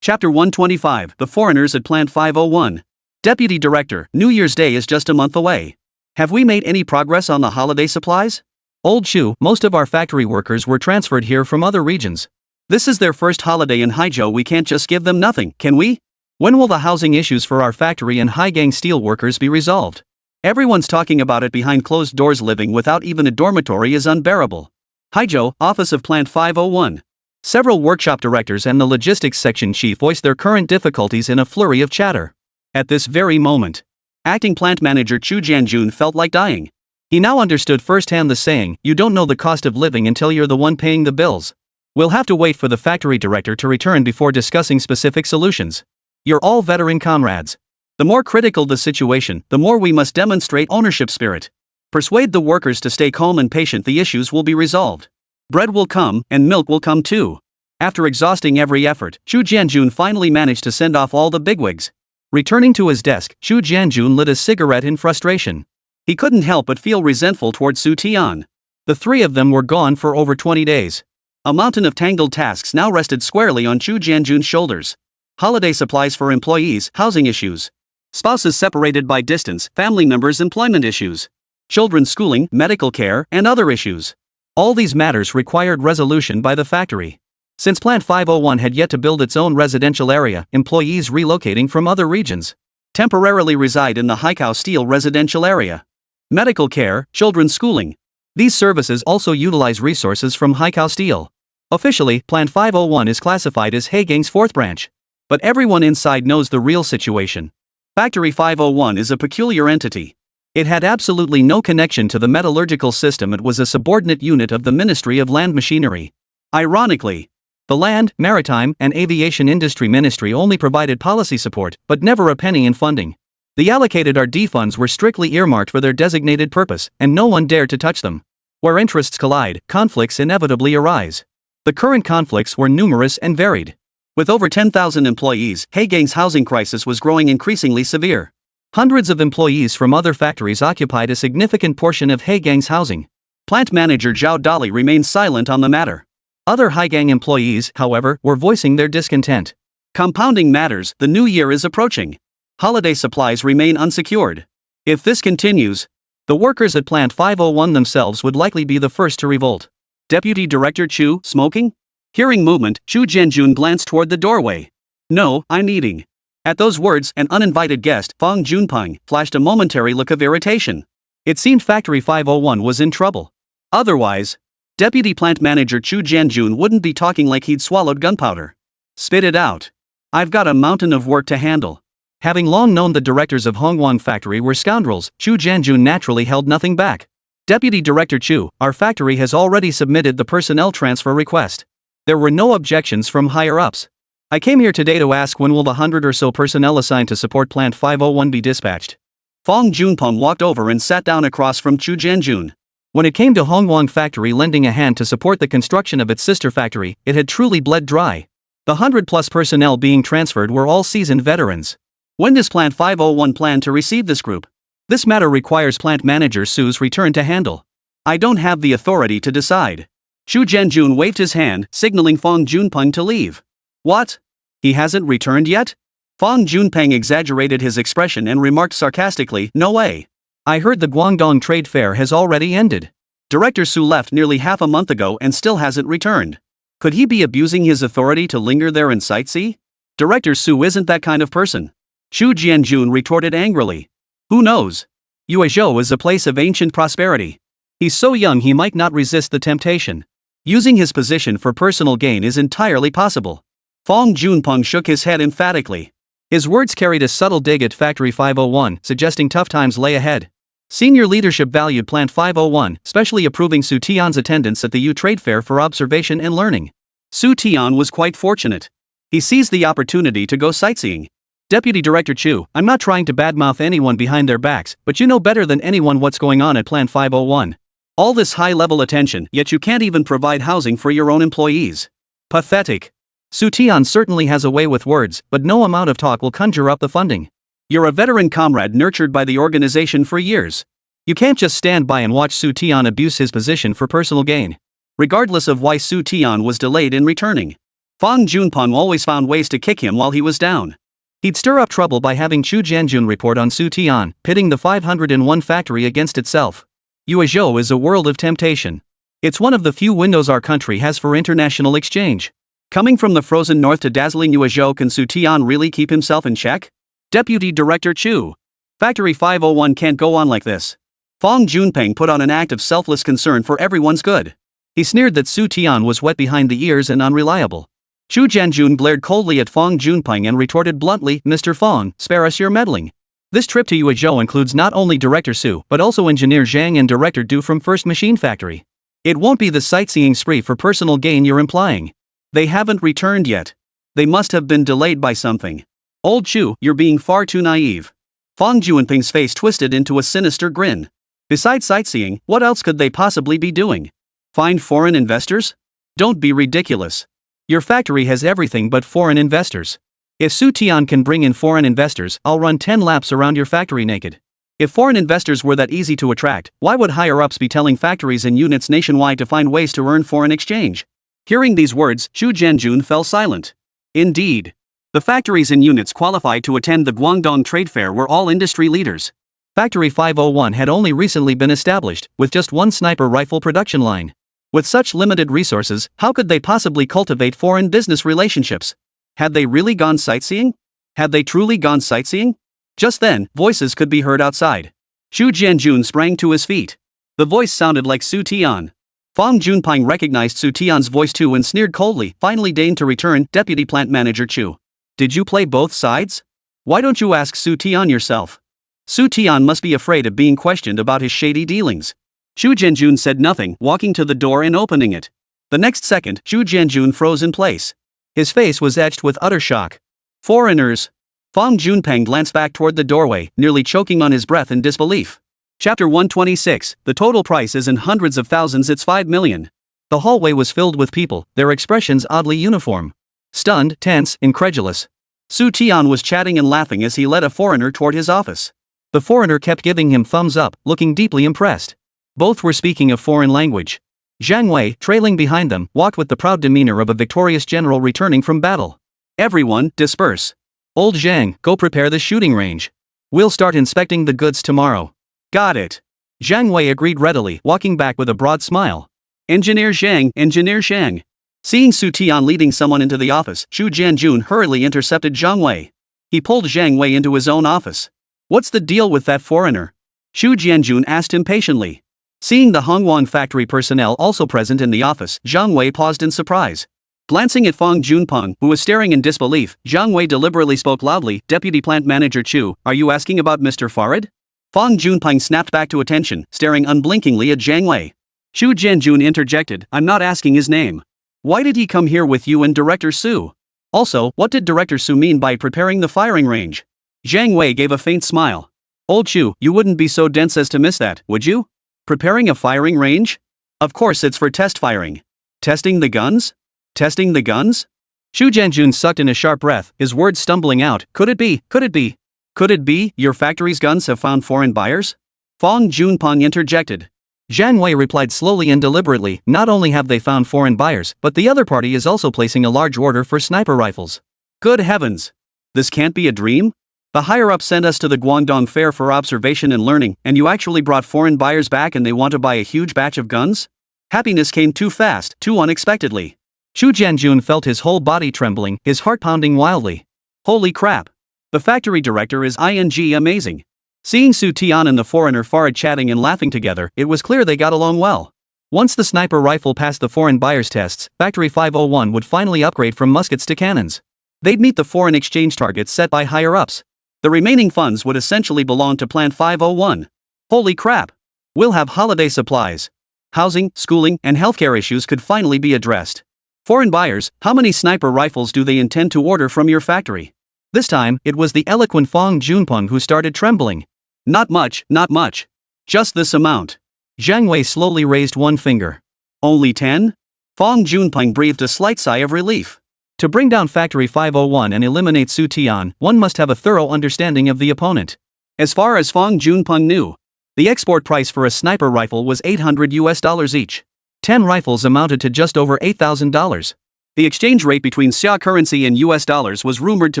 Chapter 125, The Foreigners at Plant 501. Deputy Director, New Year's Day is just a month away. Have we made any progress on the holiday supplies? Old Shu, most of our factory workers were transferred here from other regions. This is their first holiday in Haizhou, we can't just give them nothing, can we? When will the housing issues for our factory and Haigang steel workers be resolved? Everyone's talking about it behind closed doors. Living without even a dormitory is unbearable. Haizhou, Office of Plant 501. Several workshop directors and the logistics section chief voiced their current difficulties in a flurry of chatter. At this very moment, acting plant manager Chu Jianjun felt like dying. He now understood firsthand the saying, you don't know the cost of living until you're the one paying the bills. We'll have to wait for the factory director to return before discussing specific solutions. You're all veteran comrades. The more critical the situation, the more we must demonstrate ownership spirit. Persuade the workers to stay calm and patient, the issues will be resolved. Bread will come, and milk will come too. After exhausting every effort, Chu Jianjun finally managed to send off all the bigwigs. Returning to his desk, Chu Jianjun lit a cigarette in frustration. He couldn't help but feel resentful toward Xu Tian. The three of them were gone for over 20 days. A mountain of tangled tasks now rested squarely on Chu Jianjun's shoulders. Holiday supplies for employees, housing issues. Spouses separated by distance, family members' employment issues. Children's schooling, medical care, and other issues. All these matters required resolution by the factory. Since Plant 501 had yet to build its own residential area, employees relocating from other regions temporarily reside in the Haizhou Steel residential area. Medical care, children's schooling. These services also utilize resources from Haizhou Steel. Officially, Plant 501 is classified as Haigang's fourth branch. But everyone inside knows the real situation. Factory 501 is a peculiar entity. It had absolutely no connection to the metallurgical system. It was a subordinate unit of the Ministry of Land Machinery. Ironically, the Land, Maritime, and Aviation Industry Ministry only provided policy support, but never a penny in funding. The allocated RD funds were strictly earmarked for their designated purpose, and no one dared to touch them. Where interests collide, conflicts inevitably arise. The current conflicts were numerous and varied. With over 10,000 employees, Haigang's housing crisis was growing increasingly severe. Hundreds of employees from other factories occupied a significant portion of Haigang's housing. Plant manager Zhao Dali remained silent on the matter. Other Haigang employees, however, were voicing their discontent. Compounding matters, the new year is approaching. Holiday supplies remain unsecured. If this continues, the workers at Plant 501 themselves would likely be the first to revolt. Deputy Director Chu, smoking? Hearing movement, Chu Jianjun glanced toward the doorway. No, I'm eating. At those words, an uninvited guest, Fang Junpeng, flashed a momentary look of irritation. It seemed Factory 501 was in trouble. Otherwise, Deputy Plant Manager Chu Jianjun wouldn't be talking like he'd swallowed gunpowder. Spit it out. I've got a mountain of work to handle. Having long known the directors of Hongguang Factory were scoundrels, Chu Jianjun naturally held nothing back. Deputy Director Chu, our factory has already submitted the personnel transfer request. There were no objections from higher-ups. I came here today to ask, when will the 100 or so personnel assigned to support Plant 501 be dispatched? Fang Junpeng walked over and sat down across from Chu Jianjun. When it came to Hongguang Factory lending a hand to support the construction of its sister factory, it had truly bled dry. The 100-plus personnel being transferred were all seasoned veterans. When does Plant 501 plan to receive this group? This matter requires Plant Manager Su's return to handle. I don't have the authority to decide. Xu Jianjun waved his hand, signaling Fang Junpeng to leave. What? He hasn't returned yet? Fang Junpeng exaggerated his expression and remarked sarcastically, no way. I heard the Guangdong Trade Fair has already ended. Director Su left nearly half a month ago and still hasn't returned. Could he be abusing his authority to linger there and sightsee? Director Su isn't that kind of person. Xu Jianjun retorted angrily. Who knows? Haizhou is a place of ancient prosperity. He's so young he might not resist the temptation. Using his position for personal gain is entirely possible. Fang Junpeng shook his head emphatically. His words carried a subtle dig at Factory 501, suggesting tough times lay ahead. Senior leadership valued Plant 501, specially approving Xu Tian's attendance at the U Trade Fair for observation and learning. Xu Tian was quite fortunate. He seized the opportunity to go sightseeing. Deputy Director Chu, I'm not trying to badmouth anyone behind their backs, but you know better than anyone what's going on at Plant 501. All this high-level attention, yet you can't even provide housing for your own employees. Pathetic. Xu Tian certainly has a way with words, but no amount of talk will conjure up the funding. You're a veteran comrade nurtured by the organization for years. You can't just stand by and watch Xu Tian abuse his position for personal gain. Regardless of why Xu Tian was delayed in returning, Fang Junpeng always found ways to kick him while he was down. He'd stir up trouble by having Xu Jianjun report on Xu Tian, pitting the 501 factory against itself. Haizhou is a world of temptation. It's one of the few windows our country has for international exchange. Coming from the frozen north to dazzling Haizhou, can Xu Tian really keep himself in check? Deputy Director Chu. Factory 501 can't go on like this. Fang Junpeng put on an act of selfless concern for everyone's good. He sneered that Xu Tian was wet behind the ears and unreliable. Xu Jianjun glared coldly at Fang Junpeng and retorted bluntly, Mr. Fang, spare us your meddling. This trip to Haizhou includes not only Director Su, but also Engineer Zhang and Director Du from First Machine Factory. It won't be the sightseeing spree for personal gain you're implying. They haven't returned yet. They must have been delayed by something. Old Chu, you're being far too naive. Fang Junpeng's face twisted into a sinister grin. Besides sightseeing, what else could they possibly be doing? Find foreign investors? Don't be ridiculous. Your factory has everything but foreign investors. If Xu Tian can bring in foreign investors, I'll run 10 laps around your factory naked. If foreign investors were that easy to attract, why would higher-ups be telling factories and units nationwide to find ways to earn foreign exchange? Hearing these words, Xu Jianjun fell silent. Indeed. The factories and units qualified to attend the Guangdong Trade Fair were all industry leaders. Factory 501 had only recently been established, with just one sniper rifle production line. With such limited resources, how could they possibly cultivate foreign business relationships? Had they really gone sightseeing? Had they truly gone sightseeing? Just then, voices could be heard outside. Xu Jianjun sprang to his feet. The voice sounded like Xu Tian. Fang Junpeng recognized Xu Tian's voice too and sneered coldly, finally deigned to return, Deputy Plant Manager Chu. Did you play both sides? Why don't you ask Xu Tian yourself? Xu Tian must be afraid of being questioned about his shady dealings. Xu Jianjun said nothing, walking to the door and opening it. The next second, Xu Jianjun froze in place. His face was etched with utter shock. Foreigners. Fang Junpeng glanced back toward the doorway, nearly choking on his breath in disbelief. Chapter 126, the total price is in hundreds of thousands, it's 5 million. The hallway was filled with people, their expressions oddly uniform. Stunned, tense, incredulous. Xu Tian was chatting and laughing as he led a foreigner toward his office. The foreigner kept giving him thumbs up, looking deeply impressed. Both were speaking a foreign language. Zhang Wei, trailing behind them, walked with the proud demeanor of a victorious general returning from battle. Everyone, disperse. Old Zhang, go prepare the shooting range. We'll start inspecting the goods tomorrow. Got it. Zhang Wei agreed readily, walking back with a broad smile. Engineer Zhang, Engineer Zhang. Seeing Xu Tian leading someone into the office, Xu Jianjun hurriedly intercepted Zhang Wei. He pulled Zhang Wei into his own office. What's the deal with that foreigner? Xu Jianjun asked impatiently. Seeing the Hongwang factory personnel also present in the office, Zhang Wei paused in surprise. Glancing at Fang Junpeng, who was staring in disbelief, Zhang Wei deliberately spoke loudly, Deputy Plant Manager Chu, are you asking about Mr. Farid? Fang Junpeng snapped back to attention, staring unblinkingly at Zhang Wei. Xu Jianjun interjected, I'm not asking his name. Why did he come here with you and Director Su? Also, what did Director Su mean by preparing the firing range? Zhang Wei gave a faint smile. Old Chu, you wouldn't be so dense as to miss that, would you? Preparing a firing range? Of course it's for test firing. Testing the guns? Testing the guns? Xu Jianjun sucked in a sharp breath, his words stumbling out, could it be, could it be? Could it be, your factory's guns have found foreign buyers? Fang Junpeng interjected. Zhang Wei replied slowly and deliberately, not only have they found foreign buyers, but the other party is also placing a large order for sniper rifles. Good heavens! This can't be a dream? The higher-up sent us to the Guangdong Fair for observation and learning, and you actually brought foreign buyers back and they want to buy a huge batch of guns? Happiness came too fast, too unexpectedly. Xu Jianjun felt his whole body trembling, his heart pounding wildly. Holy crap! The factory director is amazing. Seeing Xu Tian and the foreigner Farad chatting and laughing together, it was clear they got along well. Once the sniper rifle passed the foreign buyers' tests, Factory 501 would finally upgrade from muskets to cannons. They'd meet the foreign exchange targets set by higher-ups. The remaining funds would essentially belong to Plant 501. Holy crap! We'll have holiday supplies. Housing, schooling, and healthcare issues could finally be addressed. Foreign buyers, how many sniper rifles do they intend to order from your factory? This time, it was the eloquent Fang Junpeng who started trembling. Not much, not much. Just this amount. Zhang Wei slowly raised one finger. Only 10? Fang Junpeng breathed a slight sigh of relief. To bring down Factory 501 and eliminate Xu Tian, one must have a thorough understanding of the opponent. As far as Fang Junpeng knew, the export price for a sniper rifle was $800 each. 10 rifles amounted to just over $8,000. The exchange rate between Xia currency and US dollars was rumored to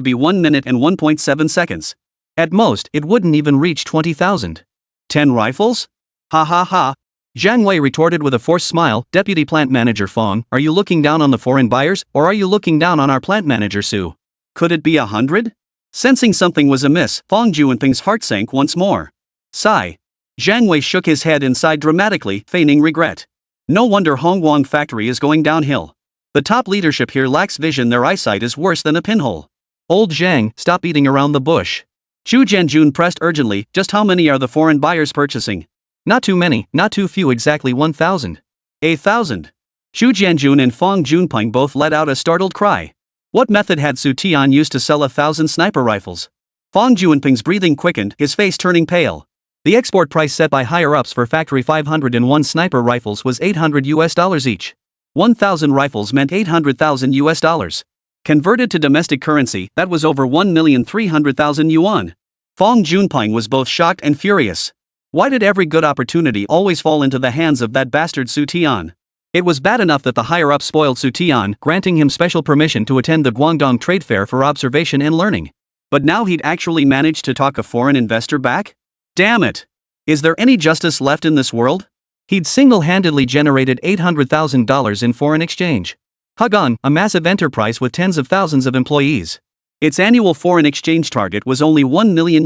be 1 minute and 1.7 seconds. At most, it wouldn't even reach 20,000. 10 rifles? Ha ha ha. Zhang Wei retorted with a forced smile. Deputy Plant Manager Fang, are you looking down on the foreign buyers, or are you looking down on our plant manager Su? Could it be 100? Sensing something was amiss, Fang Junpeng's heart sank once more. Sigh. Zhang Wei shook his head and sighed dramatically, feigning regret. No wonder Hongguang factory is going downhill. The top leadership here lacks vision, their eyesight is worse than a pinhole. Old Zhang, stop beating around the bush. Xu Jianjun pressed urgently, just how many are the foreign buyers purchasing? Not too many, not too few, exactly 1,000. 1,000. Xu Jianjun and Fang Junpeng both let out a startled cry. What method had Xu Tian used to sell 1,000 sniper rifles? Fang Junpeng's breathing quickened, his face turning pale. The export price set by higher-ups for Factory 501 sniper rifles was $800 each. 1,000 rifles meant $800,000. Converted to domestic currency, that was over 1,300,000 yuan. Fang Junpeng was both shocked and furious. Why did every good opportunity always fall into the hands of that bastard Xu Tian? It was bad enough that the higher-ups spoiled Xu Tian, granting him special permission to attend the Guangdong Trade Fair for observation and learning. But now he'd actually managed to talk a foreign investor back? Damn it! Is there any justice left in this world? He'd single-handedly generated $800,000 in foreign exchange. Hagan, a massive enterprise with tens of thousands of employees. Its annual foreign exchange target was only $1 million.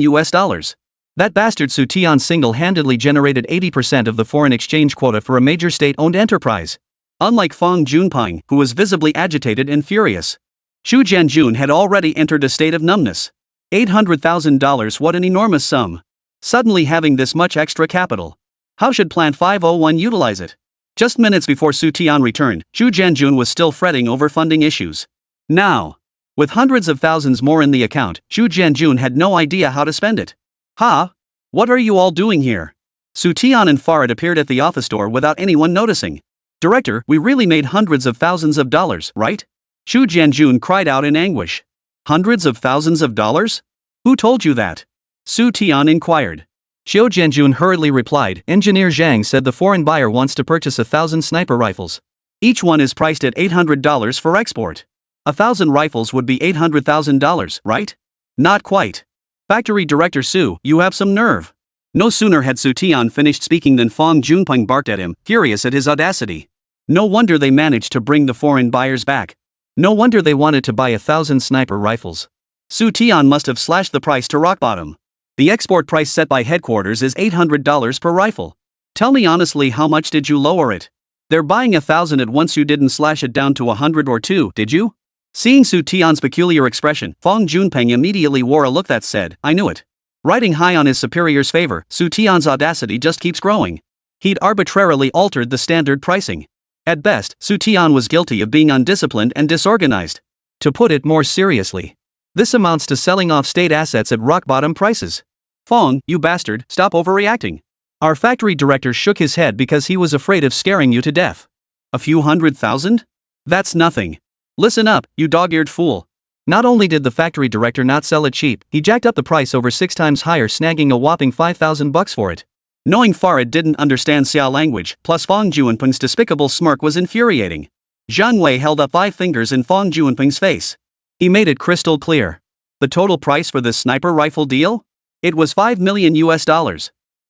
That bastard Xu Tian single-handedly generated 80% of the foreign exchange quota for a major state-owned enterprise. Unlike Fang Junpeng, who was visibly agitated and furious, Xu Jianjun had already entered a state of numbness. $800,000, what an enormous sum. Suddenly having this much extra capital. How should Plant 501 utilize it? Just minutes before Xu Tian returned, Xu Jianjun was still fretting over funding issues. Now, with hundreds of thousands more in the account, Xu Jianjun had no idea how to spend it. Ha! What are you all doing here? Xu Tian and Farad appeared at the office door without anyone noticing. Director, we really made hundreds of thousands of dollars, right? Xu Jianjun cried out in anguish. Hundreds of thousands of dollars? Who told you that? Xu Tian inquired. Xiu Jianjun hurriedly replied, Engineer Zhang said the foreign buyer wants to purchase 1,000 sniper rifles. Each one is priced at $800 for export. 1,000 rifles would be $800,000, right? Not quite. Factory Director Su, you have some nerve. No sooner had Xu Tian finished speaking than Fang Junpeng barked at him, furious at his audacity. No wonder they managed to bring the foreign buyers back. No wonder they wanted to buy 1,000 sniper rifles. Xu Tian must have slashed the price to rock bottom. The export price set by headquarters is $800 per rifle. Tell me honestly, how much did you lower it? They're buying 1,000 at once, you didn't slash it down to 100 or 2, did you? Seeing Xu Tian's peculiar expression, Fang Junpeng immediately wore a look that said, I knew it. Riding high on his superior's favor, Xu Tian's audacity just keeps growing. He'd arbitrarily altered the standard pricing. At best, Xu Tian was guilty of being undisciplined and disorganized. To put it more seriously, this amounts to selling off state assets at rock-bottom prices. Fang, you bastard, stop overreacting. Our factory director shook his head because he was afraid of scaring you to death. A few 100,000? That's nothing. Listen up, you dog-eared fool. Not only did the factory director not sell it cheap, he jacked up the price over 6 times higher, snagging a whopping $5,000 for it. Knowing Farid didn't understand Xia language, plus Fang Juanping's despicable smirk was infuriating. Zhang Wei held up 5 fingers in Fang Juanping's face. He made it crystal clear. The total price for this sniper rifle deal? It was $5 million.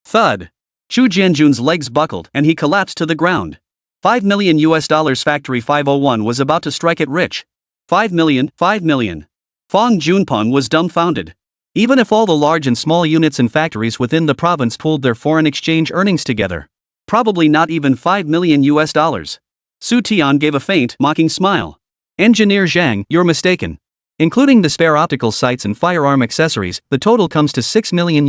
Thud. Chu Jianjun's legs buckled and he collapsed to the ground. $5 million. Factory 501 was about to strike it rich. 5 million, 5 million. Fang Junpeng was dumbfounded. Even if all the large and small units and factories within the province pooled their foreign exchange earnings together, probably not even $5 million. Xu Tian gave a faint, mocking smile. Engineer Zhang, you're mistaken. Including the spare optical sights and firearm accessories, the total comes to $6 million.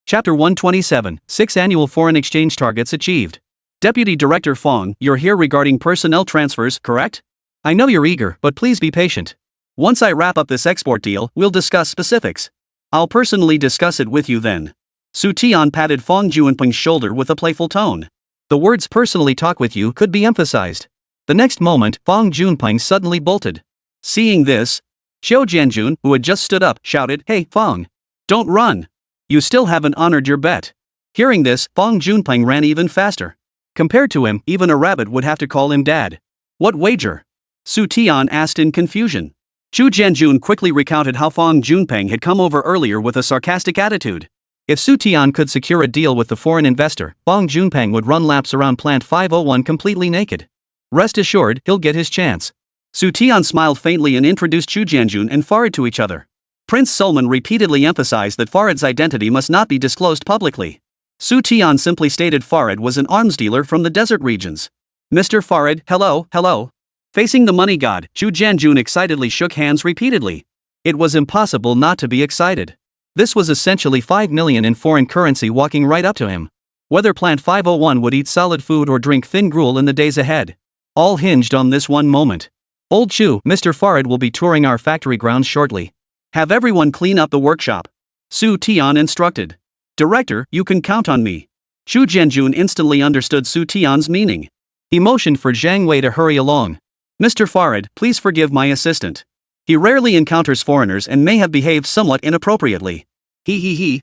Chapter 127, 6 Annual Foreign Exchange Targets Achieved. Deputy Director Fang, you're here regarding personnel transfers, correct? I know you're eager, but please be patient. Once I wrap up this export deal, we'll discuss specifics. I'll personally discuss it with you then. Xu Tian patted Fang Juanping's shoulder with a playful tone. The words personally talk with you could be emphasized. The next moment, Fang Junpeng suddenly bolted. Seeing this, Xiao Jianjun, who had just stood up, shouted, Hey, Fang! Don't run! You still haven't honored your bet. Hearing this, Fang Junpeng ran even faster. Compared to him, even a rabbit would have to call him dad. What wager? Xu Tian asked in confusion. Chu Jianjun quickly recounted how Fang Junpeng had come over earlier with a sarcastic attitude. If Xu Tian could secure a deal with the foreign investor, Fang Junpeng would run laps around Plant 501 completely naked. Rest assured, he'll get his chance. Xu Tian smiled faintly and introduced Chu Jianjun and Farid to each other. Prince Sulman repeatedly emphasized that Farid's identity must not be disclosed publicly. Xu Tian simply stated Farid was an arms dealer from the desert regions. Mr. Farid, hello, hello. Facing the money god, Chu Jianjun excitedly shook hands repeatedly. It was impossible not to be excited. This was essentially 5 million in foreign currency walking right up to him. Whether Plant 501 would eat solid food or drink thin gruel in the days ahead, all hinged on this one moment. Old Chu, Mr. Farid will be touring our factory grounds shortly. Have everyone clean up the workshop. Xu Tian instructed. Director, you can count on me. Chu Jianjun instantly understood Xu Tian's meaning. He motioned for Zhang Wei to hurry along. Mr. Farid, please forgive my assistant. He rarely encounters foreigners and may have behaved somewhat inappropriately.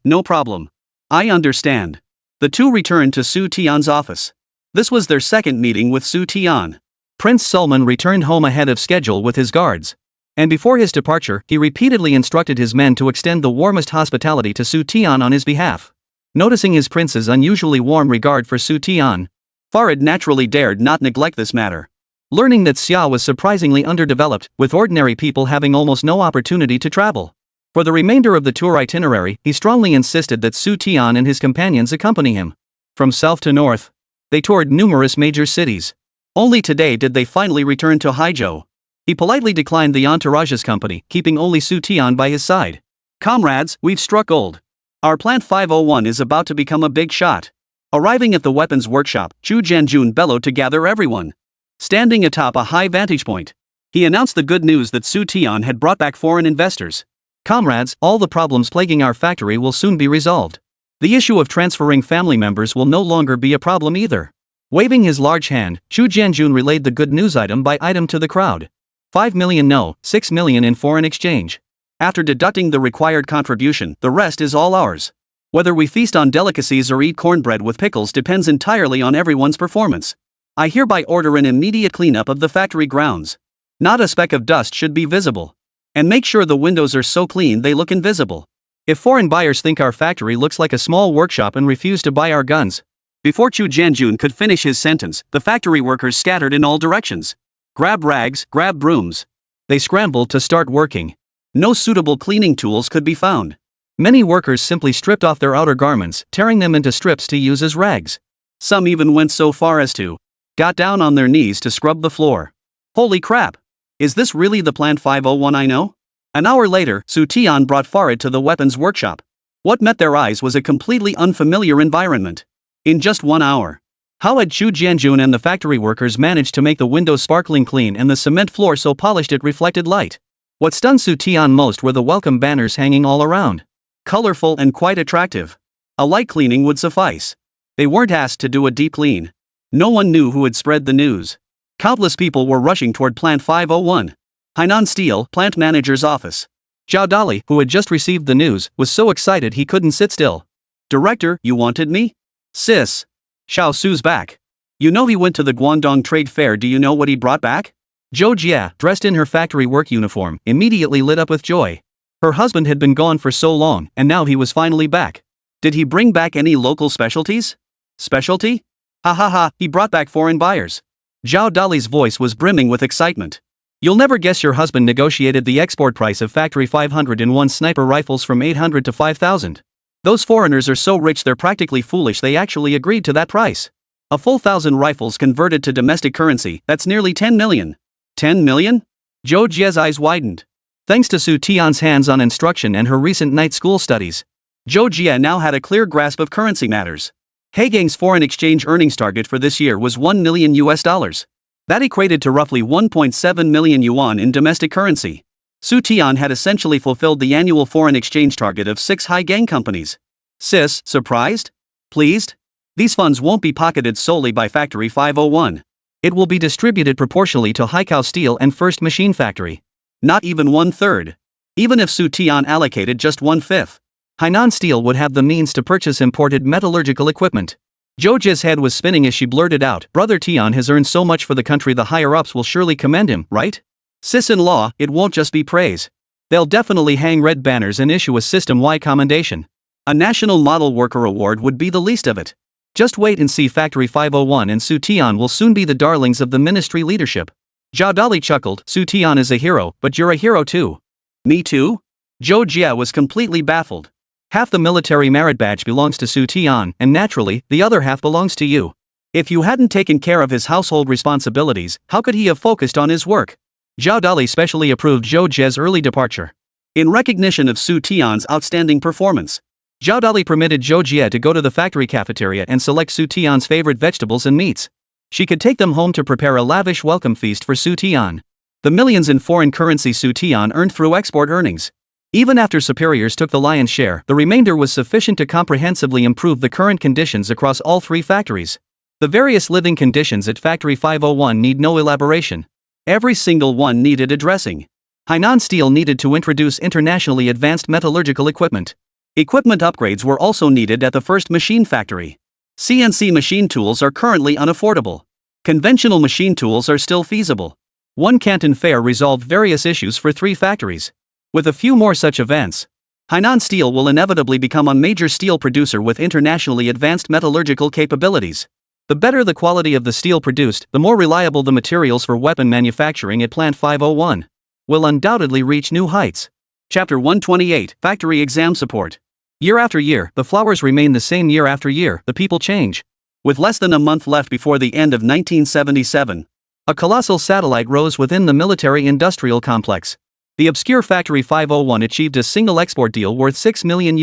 No problem. I understand. The two returned to Xu Tian's office. This was their second meeting with Xu Tian. Prince Sulman returned home ahead of schedule with his guards. And before his departure, he repeatedly instructed his men to extend the warmest hospitality to Xu Tian on his behalf. Noticing his prince's unusually warm regard for Xu Tian, Farid naturally dared not neglect this matter. Learning that Xia was surprisingly underdeveloped, with ordinary people having almost no opportunity to travel. For the remainder of the tour itinerary, he strongly insisted that Xu Tian and his companions accompany him. From south to north, they toured numerous major cities. Only today did they finally return to Haizhou. He politely declined the entourage's company, keeping only Xu Tian by his side. Comrades, we've struck gold. Our Plant 501 is about to become a big shot. Arriving at the weapons workshop, Chu Jianjun bellowed to gather everyone. Standing atop a high vantage point, he announced the good news that Xu Tian had brought back foreign investors. Comrades, all the problems plaguing our factory will soon be resolved. The issue of transferring family members will no longer be a problem either. Waving his large hand, Chu Jianjun relayed the good news item by item to the crowd. 5 million no, 6 million in foreign exchange. After deducting the required contribution, the rest is all ours. Whether we feast on delicacies or eat cornbread with pickles depends entirely on everyone's performance. I hereby order an immediate cleanup of the factory grounds. Not a speck of dust should be visible. And make sure the windows are so clean they look invisible. If foreign buyers think our factory looks like a small workshop and refuse to buy our guns. Before Chu Jianjun could finish his sentence, the factory workers scattered in all directions. Grab rags, grab brooms. They scrambled to start working. No suitable cleaning tools could be found. Many workers simply stripped off their outer garments, tearing them into strips to use as rags. Some even went so far as to got down on their knees to scrub the floor. Holy crap! Is this really the Plant 501 I know? An hour later, Xu Tian brought Farid to the weapons workshop. What met their eyes was a completely unfamiliar environment. In just 1 hour, how had Chu Jianjun and the factory workers managed to make the windows sparkling clean and the cement floor so polished it reflected light? What stunned Xu Tian most were the welcome banners hanging all around. Colorful and quite attractive. A light cleaning would suffice. They weren't asked to do a deep clean. No one knew who had spread the news. Countless people were rushing toward Plant 501. Hainan Steel, plant manager's office. Zhao Dali, who had just received the news, was so excited he couldn't sit still. Director, you wanted me? Sis. Xiao Su's back. You know he went to the Guangdong Trade Fair. Do you know what he brought back? Zhou Jie, dressed in her factory work uniform, immediately lit up with joy. Her husband had been gone for so long, and now he was finally back. Did he bring back any local specialties? Specialty? Ha ha ha, he brought back foreign buyers. Zhao Dali's voice was brimming with excitement. You'll never guess your husband negotiated the export price of factory 501 sniper rifles from 800 to 5,000. Those foreigners are so rich they're practically foolish they actually agreed to that price. A full 1,000 rifles converted to domestic currency, that's nearly 10 million. 10 million? Zhou Jie's eyes widened. Thanks to Xu Tian's hands-on instruction and her recent night school studies, Zhou Jie now had a clear grasp of currency matters. Haizhou's foreign exchange earnings target for this year was $1 million. That equated to roughly 1.7 million yuan in domestic currency. Xu Tian had essentially fulfilled the annual foreign exchange target of 6 Haizhou companies. Sis, surprised? Pleased? These funds won't be pocketed solely by Factory 501. It will be distributed proportionally to Haizhou Steel and First Machine Factory. Not even 1/3. Even if Xu Tian allocated just 1/5. Hainan Steel would have the means to purchase imported metallurgical equipment. Zhou Jie's head was spinning as she blurted out, Brother Tian has earned so much for the country, the higher-ups will surely commend him, right? Sis-in-law, it won't just be praise. They'll definitely hang red banners and issue a system-wide commendation. A National Model Worker Award would be the least of it. Just wait and see, Factory 501 and Xu Tian will soon be the darlings of the ministry leadership. Zhao Dali chuckled, Xu Tian is a hero, but you're a hero too. Me too? Zhou Jie was completely baffled. Half the military merit badge belongs to Xu Tian, and naturally, the other half belongs to you. If you hadn't taken care of his household responsibilities, how could he have focused on his work? Zhao Dali specially approved Zhou Jie's early departure. In recognition of Xu Tian's outstanding performance, Zhao Dali permitted Zhou Jie to go to the factory cafeteria and select Xu Tian's favorite vegetables and meats. She could take them home to prepare a lavish welcome feast for Xu Tian. The millions in foreign currency Xu Tian earned through export earnings. Even after superiors took the lion's share, the remainder was sufficient to comprehensively improve the current conditions across all 3 factories. The various living conditions at Factory 501 need no elaboration. Every single one needed addressing. Hainan Steel needed to introduce internationally advanced metallurgical equipment. Equipment upgrades were also needed at the First Machine Factory. CNC machine tools are currently unaffordable. Conventional machine tools are still feasible. One Canton Fair resolved various issues for 3 factories. With a few more such events, Hainan Steel will inevitably become a major steel producer with internationally advanced metallurgical capabilities. The better the quality of the steel produced, the more reliable the materials for weapon manufacturing at Plant 501 will undoubtedly reach new heights. Chapter 128, Factory Exam Support. Year after year, the flowers remain the same. Year after year, the people change. With less than a month left before the end of 1977, a colossal satellite rose within the military-industrial complex. The obscure Factory 501 achieved a single export deal worth $6 million.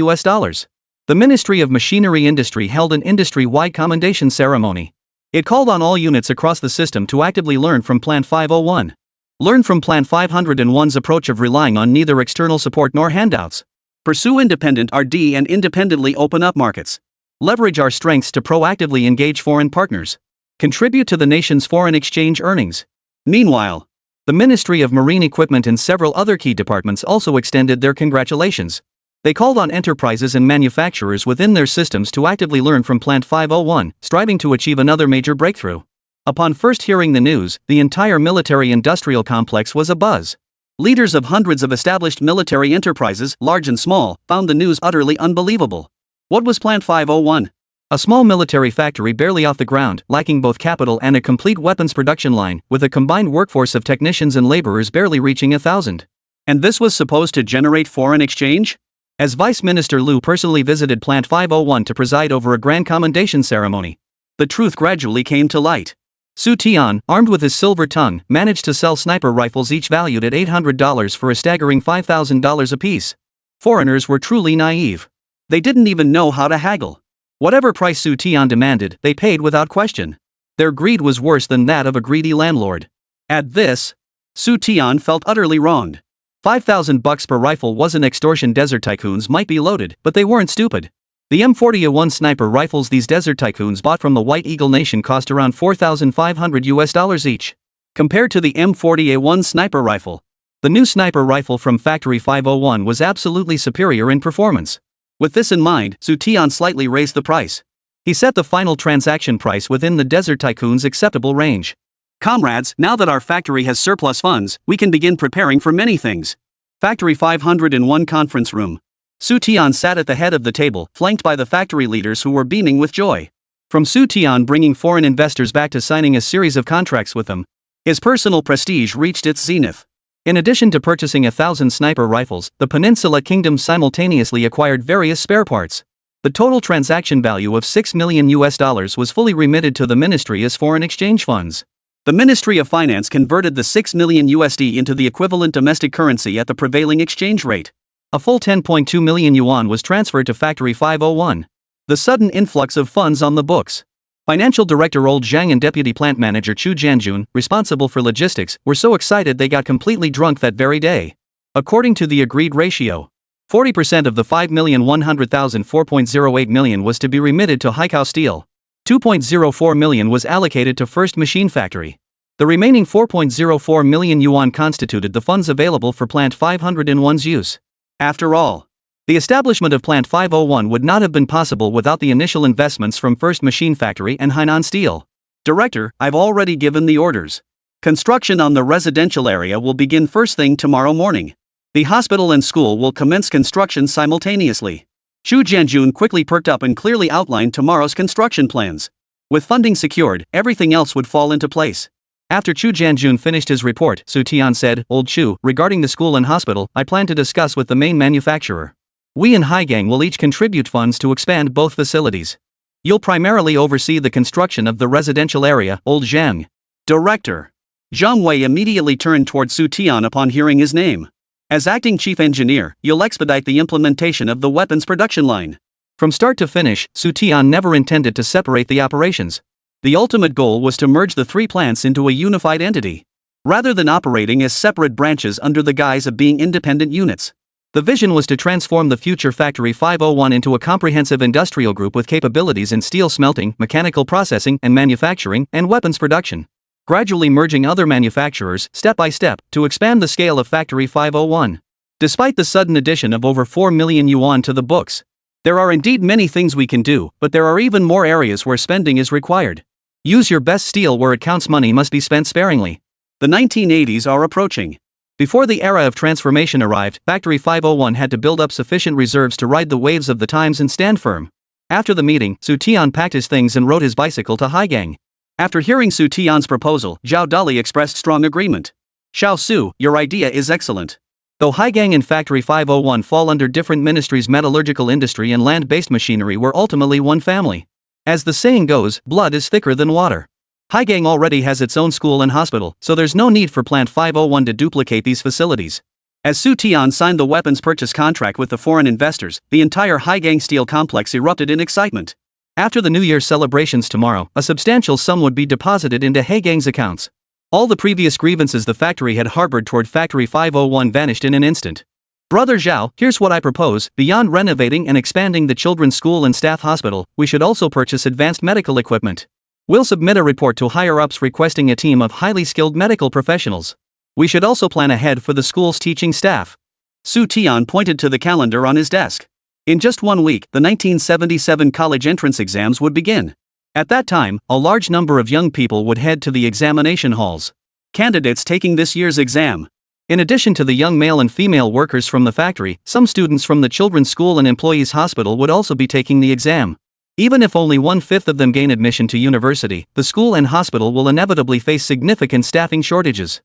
The Ministry of Machinery Industry held an industry-wide commendation ceremony. It called on all units across the system to actively learn from Plant 501. Learn from Plant 501's approach of relying on neither external support nor handouts. Pursue independent R&D and independently open up markets. Leverage our strengths to proactively engage foreign partners. Contribute to the nation's foreign exchange earnings. Meanwhile, the Ministry of Marine Equipment and several other key departments also extended their congratulations. They called on enterprises and manufacturers within their systems to actively learn from Plant 501, striving to achieve another major breakthrough. Upon first hearing the news, the entire military-industrial complex was abuzz. Leaders of hundreds of established military enterprises, large and small, found the news utterly unbelievable. What was Plant 501? A small military factory barely off the ground, lacking both capital and a complete weapons production line, with a combined workforce of technicians and laborers barely reaching 1,000. And this was supposed to generate foreign exchange? As Vice Minister Liu personally visited Plant 501 to preside over a grand commendation ceremony, the truth gradually came to light. Xu Tian, armed with his silver tongue, managed to sell sniper rifles each valued at $800 for a staggering $5,000 apiece. Foreigners were truly naive. They didn't even know how to haggle. Whatever price Xu Tian demanded, they paid without question. Their greed was worse than that of a greedy landlord. At this, Xu Tian felt utterly wronged. $5,000 per rifle wasn't extortion. Desert tycoons might be loaded, but they weren't stupid. The M40A1 sniper rifles these desert tycoons bought from the White Eagle Nation cost around $4,500 each. Compared to the M40A1 sniper rifle, the new sniper rifle from Factory 501 was absolutely superior in performance. With this in mind, Xu Tian slightly raised the price. He set the final transaction price within the Desert Tycoon's acceptable range. Comrades, now that our factory has surplus funds, we can begin preparing for many things. Factory 501 conference room. Xu Tian sat at the head of the table, flanked by the factory leaders who were beaming with joy. From Xu Tian bringing foreign investors back to signing a series of contracts with them, his personal prestige reached its zenith. In addition to purchasing 1,000 sniper rifles, the Peninsula Kingdom simultaneously acquired various spare parts. The total transaction value of $6 million was fully remitted to the ministry as foreign exchange funds. The Ministry of Finance converted the $6 million into the equivalent domestic currency at the prevailing exchange rate. A full 10.2 million yuan was transferred to Factory 501. The sudden influx of funds on the books. Financial Director Old Zhang and Deputy Plant Manager Chu Jianjun, responsible for logistics, were so excited they got completely drunk that very day. According to the agreed ratio, 40% of the 5,100,000 4.08 million was to be remitted to Haizhou Steel. 2.04 million was allocated to First Machine Factory. The remaining 4.04 million yuan constituted the funds available for Plant 501's use. After all, the establishment of Plant 501 would not have been possible without the initial investments from First Machine Factory and Hainan Steel. Director, I've already given the orders. Construction on the residential area will begin first thing tomorrow morning. The hospital and school will commence construction simultaneously. Xu Jianjun quickly perked up and clearly outlined tomorrow's construction plans. With funding secured, everything else would fall into place. After Xu Jianjun finished his report, Xu Tian said, Old Xu, regarding the school and hospital, I plan to discuss with the main manufacturer. We and Haizhou will each contribute funds to expand both facilities. You'll primarily oversee the construction of the residential area, Old Zhang. Director. Zhang Wei immediately turned toward Xu Tian upon hearing his name. As acting chief engineer, you'll expedite the implementation of the weapons production line. From start to finish, Xu Tian never intended to separate the operations. The ultimate goal was to merge the three plants into a unified entity, rather than operating as separate branches under the guise of being independent units. The vision was to transform the future Factory 501 into a comprehensive industrial group with capabilities in steel smelting, mechanical processing and manufacturing, and weapons production, gradually merging other manufacturers, step by step, to expand the scale of Factory 501. Despite the sudden addition of over 4 million yuan to the books, there are indeed many things we can do, but there are even more areas where spending is required. Use your best steel where it counts. Money must be spent sparingly. The 1980s are approaching. Before the era of transformation arrived, Factory 501 had to build up sufficient reserves to ride the waves of the times and stand firm. After the meeting, Xu Tian packed his things and rode his bicycle to Haizhou. After hearing Xu Tian's proposal, Zhao Dali expressed strong agreement. Xiao Su, your idea is excellent. Though Haizhou and Factory 501 fall under different ministries, metallurgical industry and land-based machinery were ultimately one family. As the saying goes, blood is thicker than water. Haizhou already has its own school and hospital, so there's no need for Plant 501 to duplicate these facilities. As Xu Tian signed the weapons purchase contract with the foreign investors, the entire Haizhou steel complex erupted in excitement. After the New Year's celebrations tomorrow, a substantial sum would be deposited into Haizhou's accounts. All the previous grievances the factory had harbored toward Factory 501 vanished in an instant. Brother Zhao, here's what I propose. Beyond renovating and expanding the children's school and staff hospital, we should also purchase advanced medical equipment. We'll submit a report to higher-ups requesting a team of highly skilled medical professionals. We should also plan ahead for the school's teaching staff. Xu Tian pointed to the calendar on his desk. In just 1 week, the 1977 college entrance exams would begin. At that time, a large number of young people would head to the examination halls. Candidates taking this year's exam. In addition to the young male and female workers from the factory, some students from the children's school and employees' hospital would also be taking the exam. Even if only 1/5 of them gain admission to university, the school and hospital will inevitably face significant staffing shortages.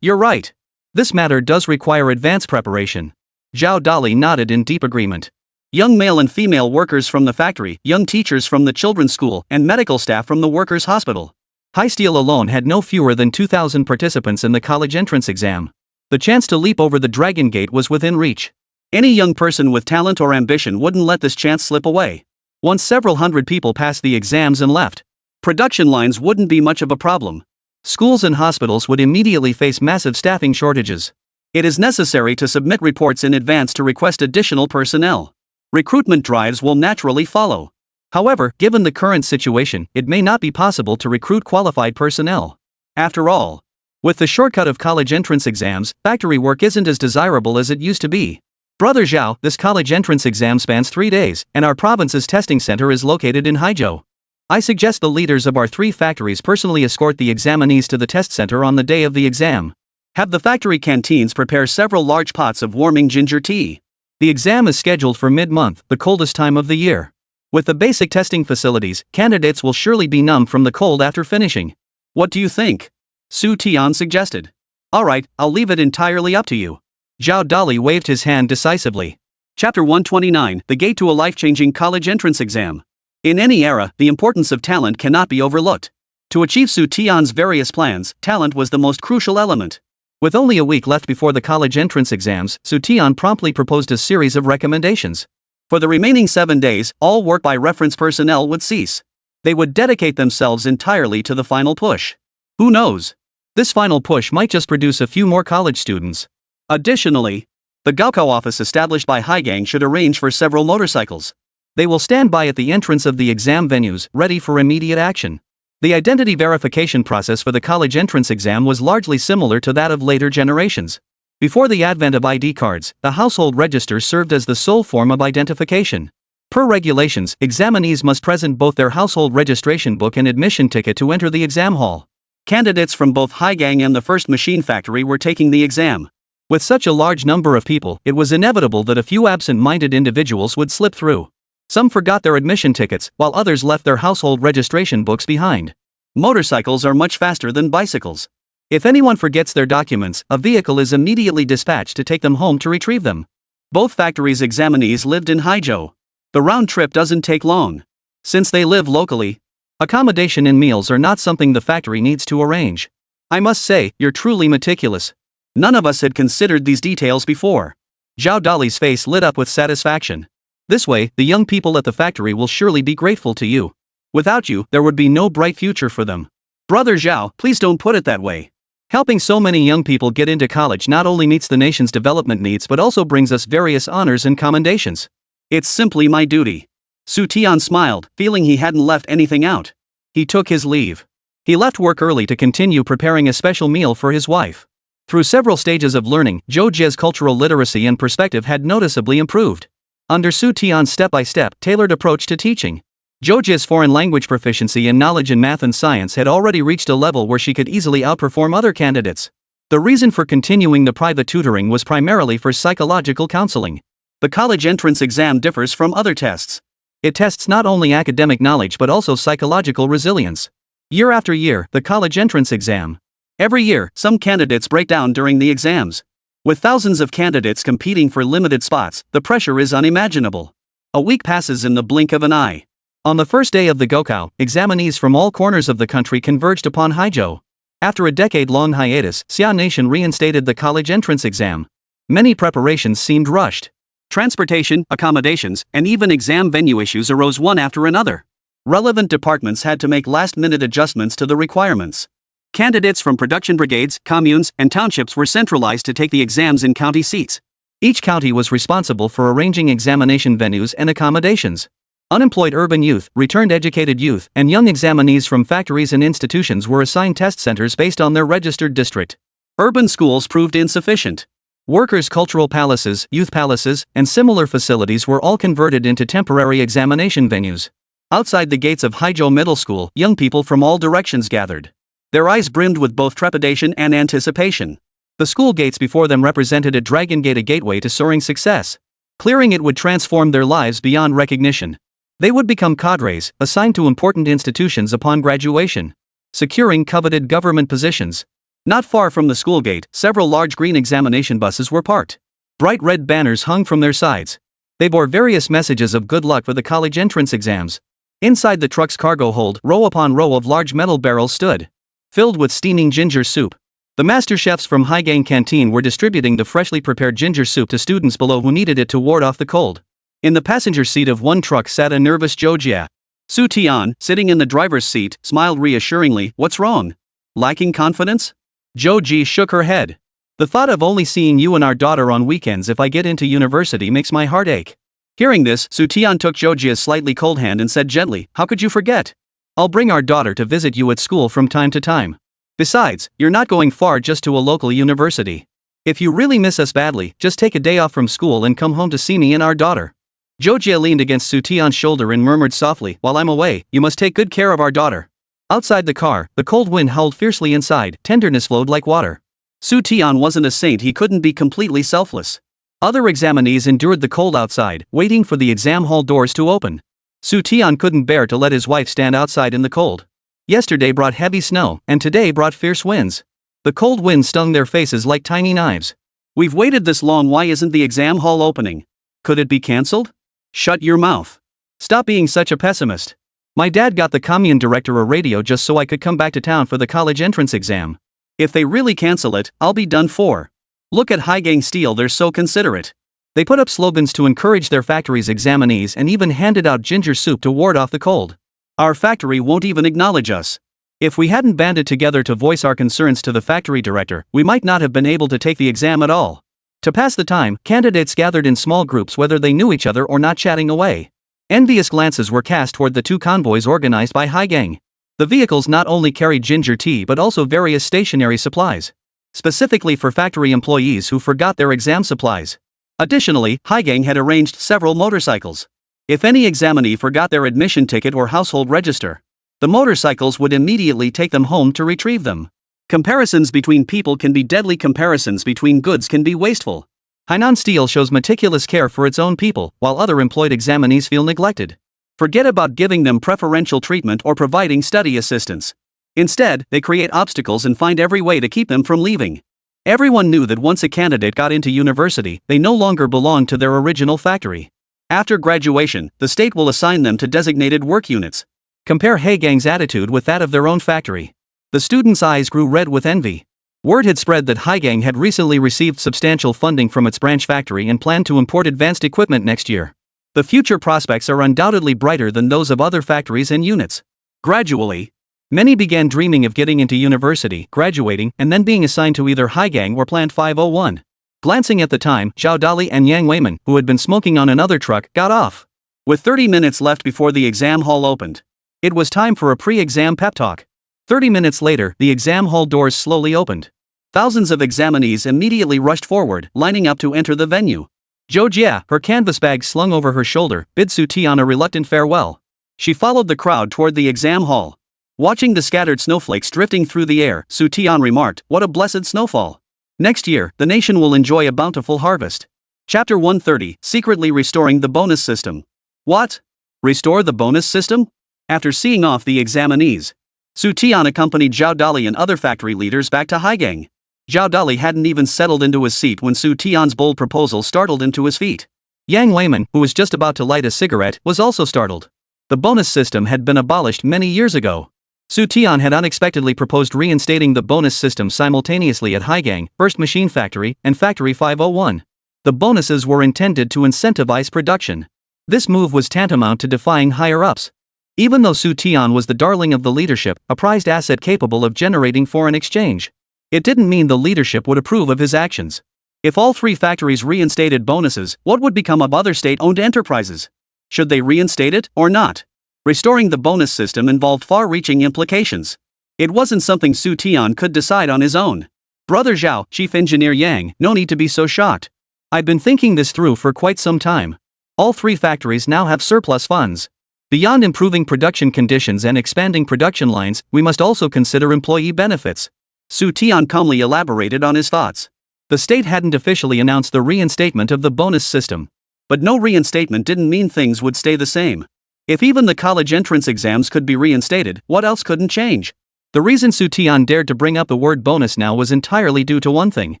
You're right. This matter does require advanced preparation. Zhao Dali nodded in deep agreement. Young male and female workers from the factory, young teachers from the children's school, and medical staff from the workers' hospital. Haizhou alone had no fewer than 2,000 participants in the college entrance exam. The chance to leap over the Dragon Gate was within reach. Any young person with talent or ambition wouldn't let this chance slip away. Once several hundred people passed the exams and left, production lines wouldn't be much of a problem. Schools and hospitals would immediately face massive staffing shortages. It is necessary to submit reports in advance to request additional personnel. Recruitment drives will naturally follow. However, given the current situation, it may not be possible to recruit qualified personnel. After all, with the shortcut of college entrance exams, factory work isn't as desirable as it used to be. Brother Zhao, this college entrance exam spans 3 days, and our province's testing center is located in Haizhou. I suggest the leaders of our 3 factories personally escort the examinees to the test center on the day of the exam. Have the factory canteens prepare several large pots of warming ginger tea. The exam is scheduled for mid-month, the coldest time of the year. With the basic testing facilities, candidates will surely be numb from the cold after finishing. What do you think? Xu Tian suggested. Alright, I'll leave it entirely up to you. Zhao Dali waved his hand decisively. Chapter 129, The Gate to a Life-Changing College Entrance Exam. In any era, the importance of talent cannot be overlooked. To achieve Xu Tian's various plans, talent was the most crucial element. With only a week left before the college entrance exams, Xu Tian promptly proposed a series of recommendations. For the remaining 7 days, all work by reference personnel would cease. They would dedicate themselves entirely to the final push. Who knows? This final push might just produce a few more college students. Additionally, the Gaokao office established by Haizhou should arrange for several motorcycles. They will stand by at the entrance of the exam venues, ready for immediate action. The identity verification process for the college entrance exam was largely similar to that of later generations. Before the advent of ID cards, the household register served as the sole form of identification. Per regulations, examinees must present both their household registration book and admission ticket to enter the exam hall. Candidates from both Haizhou and the first machine factory were taking the exam. With such a large number of people, it was inevitable that a few absent-minded individuals would slip through. Some forgot their admission tickets, while others left their household registration books behind. Motorcycles are much faster than bicycles. If anyone forgets their documents, a vehicle is immediately dispatched to take them home to retrieve them. Both factories' examinees lived in Haizhou. The round trip doesn't take long. Since they live locally, accommodation and meals are not something the factory needs to arrange. I must say, you're truly meticulous. None of us had considered these details before. Zhao Dali's face lit up with satisfaction. This way, the young people at the factory will surely be grateful to you. Without you, there would be no bright future for them. Brother Zhao, please don't put it that way. Helping so many young people get into college not only meets the nation's development needs but also brings us various honors and commendations. It's simply my duty. Xu Tian smiled, feeling he hadn't left anything out. He took his leave. He left work early to continue preparing a special meal for his wife. Through several stages of learning, Zhou Jie's cultural literacy and perspective had noticeably improved. Under Xu Tian's step-by-step, tailored approach to teaching, Zhou Jie's foreign language proficiency and knowledge in math and science had already reached a level where she could easily outperform other candidates. The reason for continuing the private tutoring was primarily for psychological counseling. The college entrance exam differs from other tests. It tests not only academic knowledge but also psychological resilience. Year after year, the college entrance exam. Every year, some candidates break down during the exams. With thousands of candidates competing for limited spots, the pressure is unimaginable. A week passes in the blink of an eye. On the first day of the Gaokao, examinees from all corners of the country converged upon Haizhou. After a decade-long hiatus, Xia Nation reinstated the college entrance exam. Many preparations seemed rushed. Transportation, accommodations, and even exam venue issues arose one after another. Relevant departments had to make last-minute adjustments to the requirements. Candidates from production brigades, communes, and townships were centralized to take the exams in county seats. Each county was responsible for arranging examination venues and accommodations. Unemployed urban youth, returned educated youth, and young examinees from factories and institutions were assigned test centers based on their registered district. Urban schools proved insufficient. Workers' cultural palaces, youth palaces, and similar facilities were all converted into temporary examination venues. Outside the gates of Haizhou Middle School, young people from all directions gathered. Their eyes brimmed with both trepidation and anticipation. The school gates before them represented a dragon gate, a gateway to soaring success. Clearing it would transform their lives beyond recognition. They would become cadres, assigned to important institutions upon graduation, securing coveted government positions. Not far from the school gate, several large green examination buses were parked. Bright red banners hung from their sides. They bore various messages of good luck for the college entrance exams. Inside the truck's cargo hold, row upon row of large metal barrels stood, filled with steaming ginger soup. The master chefs from Haizhou Canteen were distributing the freshly prepared ginger soup to students below who needed it to ward off the cold. In the passenger seat of one truck sat a nervous Zhou Jie. Xu Tian, sitting in the driver's seat, smiled reassuringly. What's wrong? Lacking confidence? Zhou Jie shook her head. The thought of only seeing you and our daughter on weekends if I get into university makes my heart ache. Hearing this, Xu Tian took Zhou Jie's slightly cold hand and said gently, how could you forget? I'll bring our daughter to visit you at school from time to time. Besides, you're not going far just to a local university. If you really miss us badly, just take a day off from school and come home to see me and our daughter. Zhou Jie leaned against Xu Tian's shoulder and murmured softly, while I'm away, you must take good care of our daughter. Outside the car, the cold wind howled fiercely inside, tenderness flowed like water. Xu Tian wasn't a saint, he couldn't be completely selfless. Other examinees endured the cold outside, waiting for the exam hall doors to open. Xu Tian couldn't bear to let his wife stand outside in the cold. Yesterday brought heavy snow, and today brought fierce winds. The cold wind stung their faces like tiny knives. We've waited this long, why isn't the exam hall opening? Could it be cancelled? Shut your mouth. Stop being such a pessimist. My dad got the commune director a radio just so I could come back to town for the college entrance exam. If they really cancel it, I'll be done for. Look at Haizhou Steel, they're so considerate. They put up slogans to encourage their factory's examinees and even handed out ginger soup to ward off the cold. Our factory won't even acknowledge us. If we hadn't banded together to voice our concerns to the factory director, we might not have been able to take the exam at all. To pass the time, candidates gathered in small groups whether they knew each other or not, chatting away. Envious glances were cast toward the two convoys organized by Haizhou. The vehicles not only carried ginger tea but also various stationery supplies. Specifically for factory employees who forgot their exam supplies. Additionally, Haizhou had arranged several motorcycles. If any examinee forgot their admission ticket or household register, the motorcycles would immediately take them home to retrieve them. Comparisons between people can be deadly, comparisons between goods can be wasteful. Hainan Steel shows meticulous care for its own people, while other employed examinees feel neglected. Forget about giving them preferential treatment or providing study assistance. Instead, they create obstacles and find every way to keep them from leaving. Everyone knew that once a candidate got into university, they no longer belonged to their original factory. After graduation, the state will assign them to designated work units. Compare Haizhou's attitude with that of their own factory. The students' eyes grew red with envy. Word had spread that Haizhou had recently received substantial funding from its branch factory and planned to import advanced equipment next year. The future prospects are undoubtedly brighter than those of other factories and units. Gradually, many began dreaming of getting into university, graduating, and then being assigned to either Haizhou or Plant 501. Glancing at the time, Zhao Dali and Yang Weiman, who had been smoking on another truck, got off. With 30 minutes left before the exam hall opened, it was time for a pre-exam pep talk. 30 minutes later, the exam hall doors slowly opened. Thousands of examinees immediately rushed forward, lining up to enter the venue. Zhou Jie, her canvas bag slung over her shoulder, bid Xu Tian a reluctant farewell. She followed the crowd toward the exam hall. Watching the scattered snowflakes drifting through the air, Xu Tian remarked, "What a blessed snowfall. Next year, the nation will enjoy a bountiful harvest." Chapter 130, Secretly Restoring the Bonus System. What? Restore the bonus system? After seeing off the examinees, Xu Tian accompanied Zhao Dali and other factory leaders back to Haizhou. Zhao Dali hadn't even settled into his seat when Xu Tian's bold proposal startled him to his feet. Yang Weiman, who was just about to light a cigarette, was also startled. The bonus system had been abolished many years ago. Xu Tian had unexpectedly proposed reinstating the bonus system simultaneously at Haizhou, First Machine Factory, and Factory 501. The bonuses were intended to incentivize production. This move was tantamount to defying higher-ups. Even though Xu Tian was the darling of the leadership, a prized asset capable of generating foreign exchange, it didn't mean the leadership would approve of his actions. If all three factories reinstated bonuses, what would become of other state-owned enterprises? Should they reinstate it or not? Restoring the bonus system involved far-reaching implications. It wasn't something Xu Tian could decide on his own. Brother Zhao, Chief Engineer Yang, no need to be so shocked. I've been thinking this through for quite some time. All three factories now have surplus funds. Beyond improving production conditions and expanding production lines, we must also consider employee benefits. Xu Tian calmly elaborated on his thoughts. The state hadn't officially announced the reinstatement of the bonus system. But no reinstatement didn't mean things would stay the same. If even the college entrance exams could be reinstated, what else couldn't change? The reason Xu Tian dared to bring up the word bonus now was entirely due to one thing.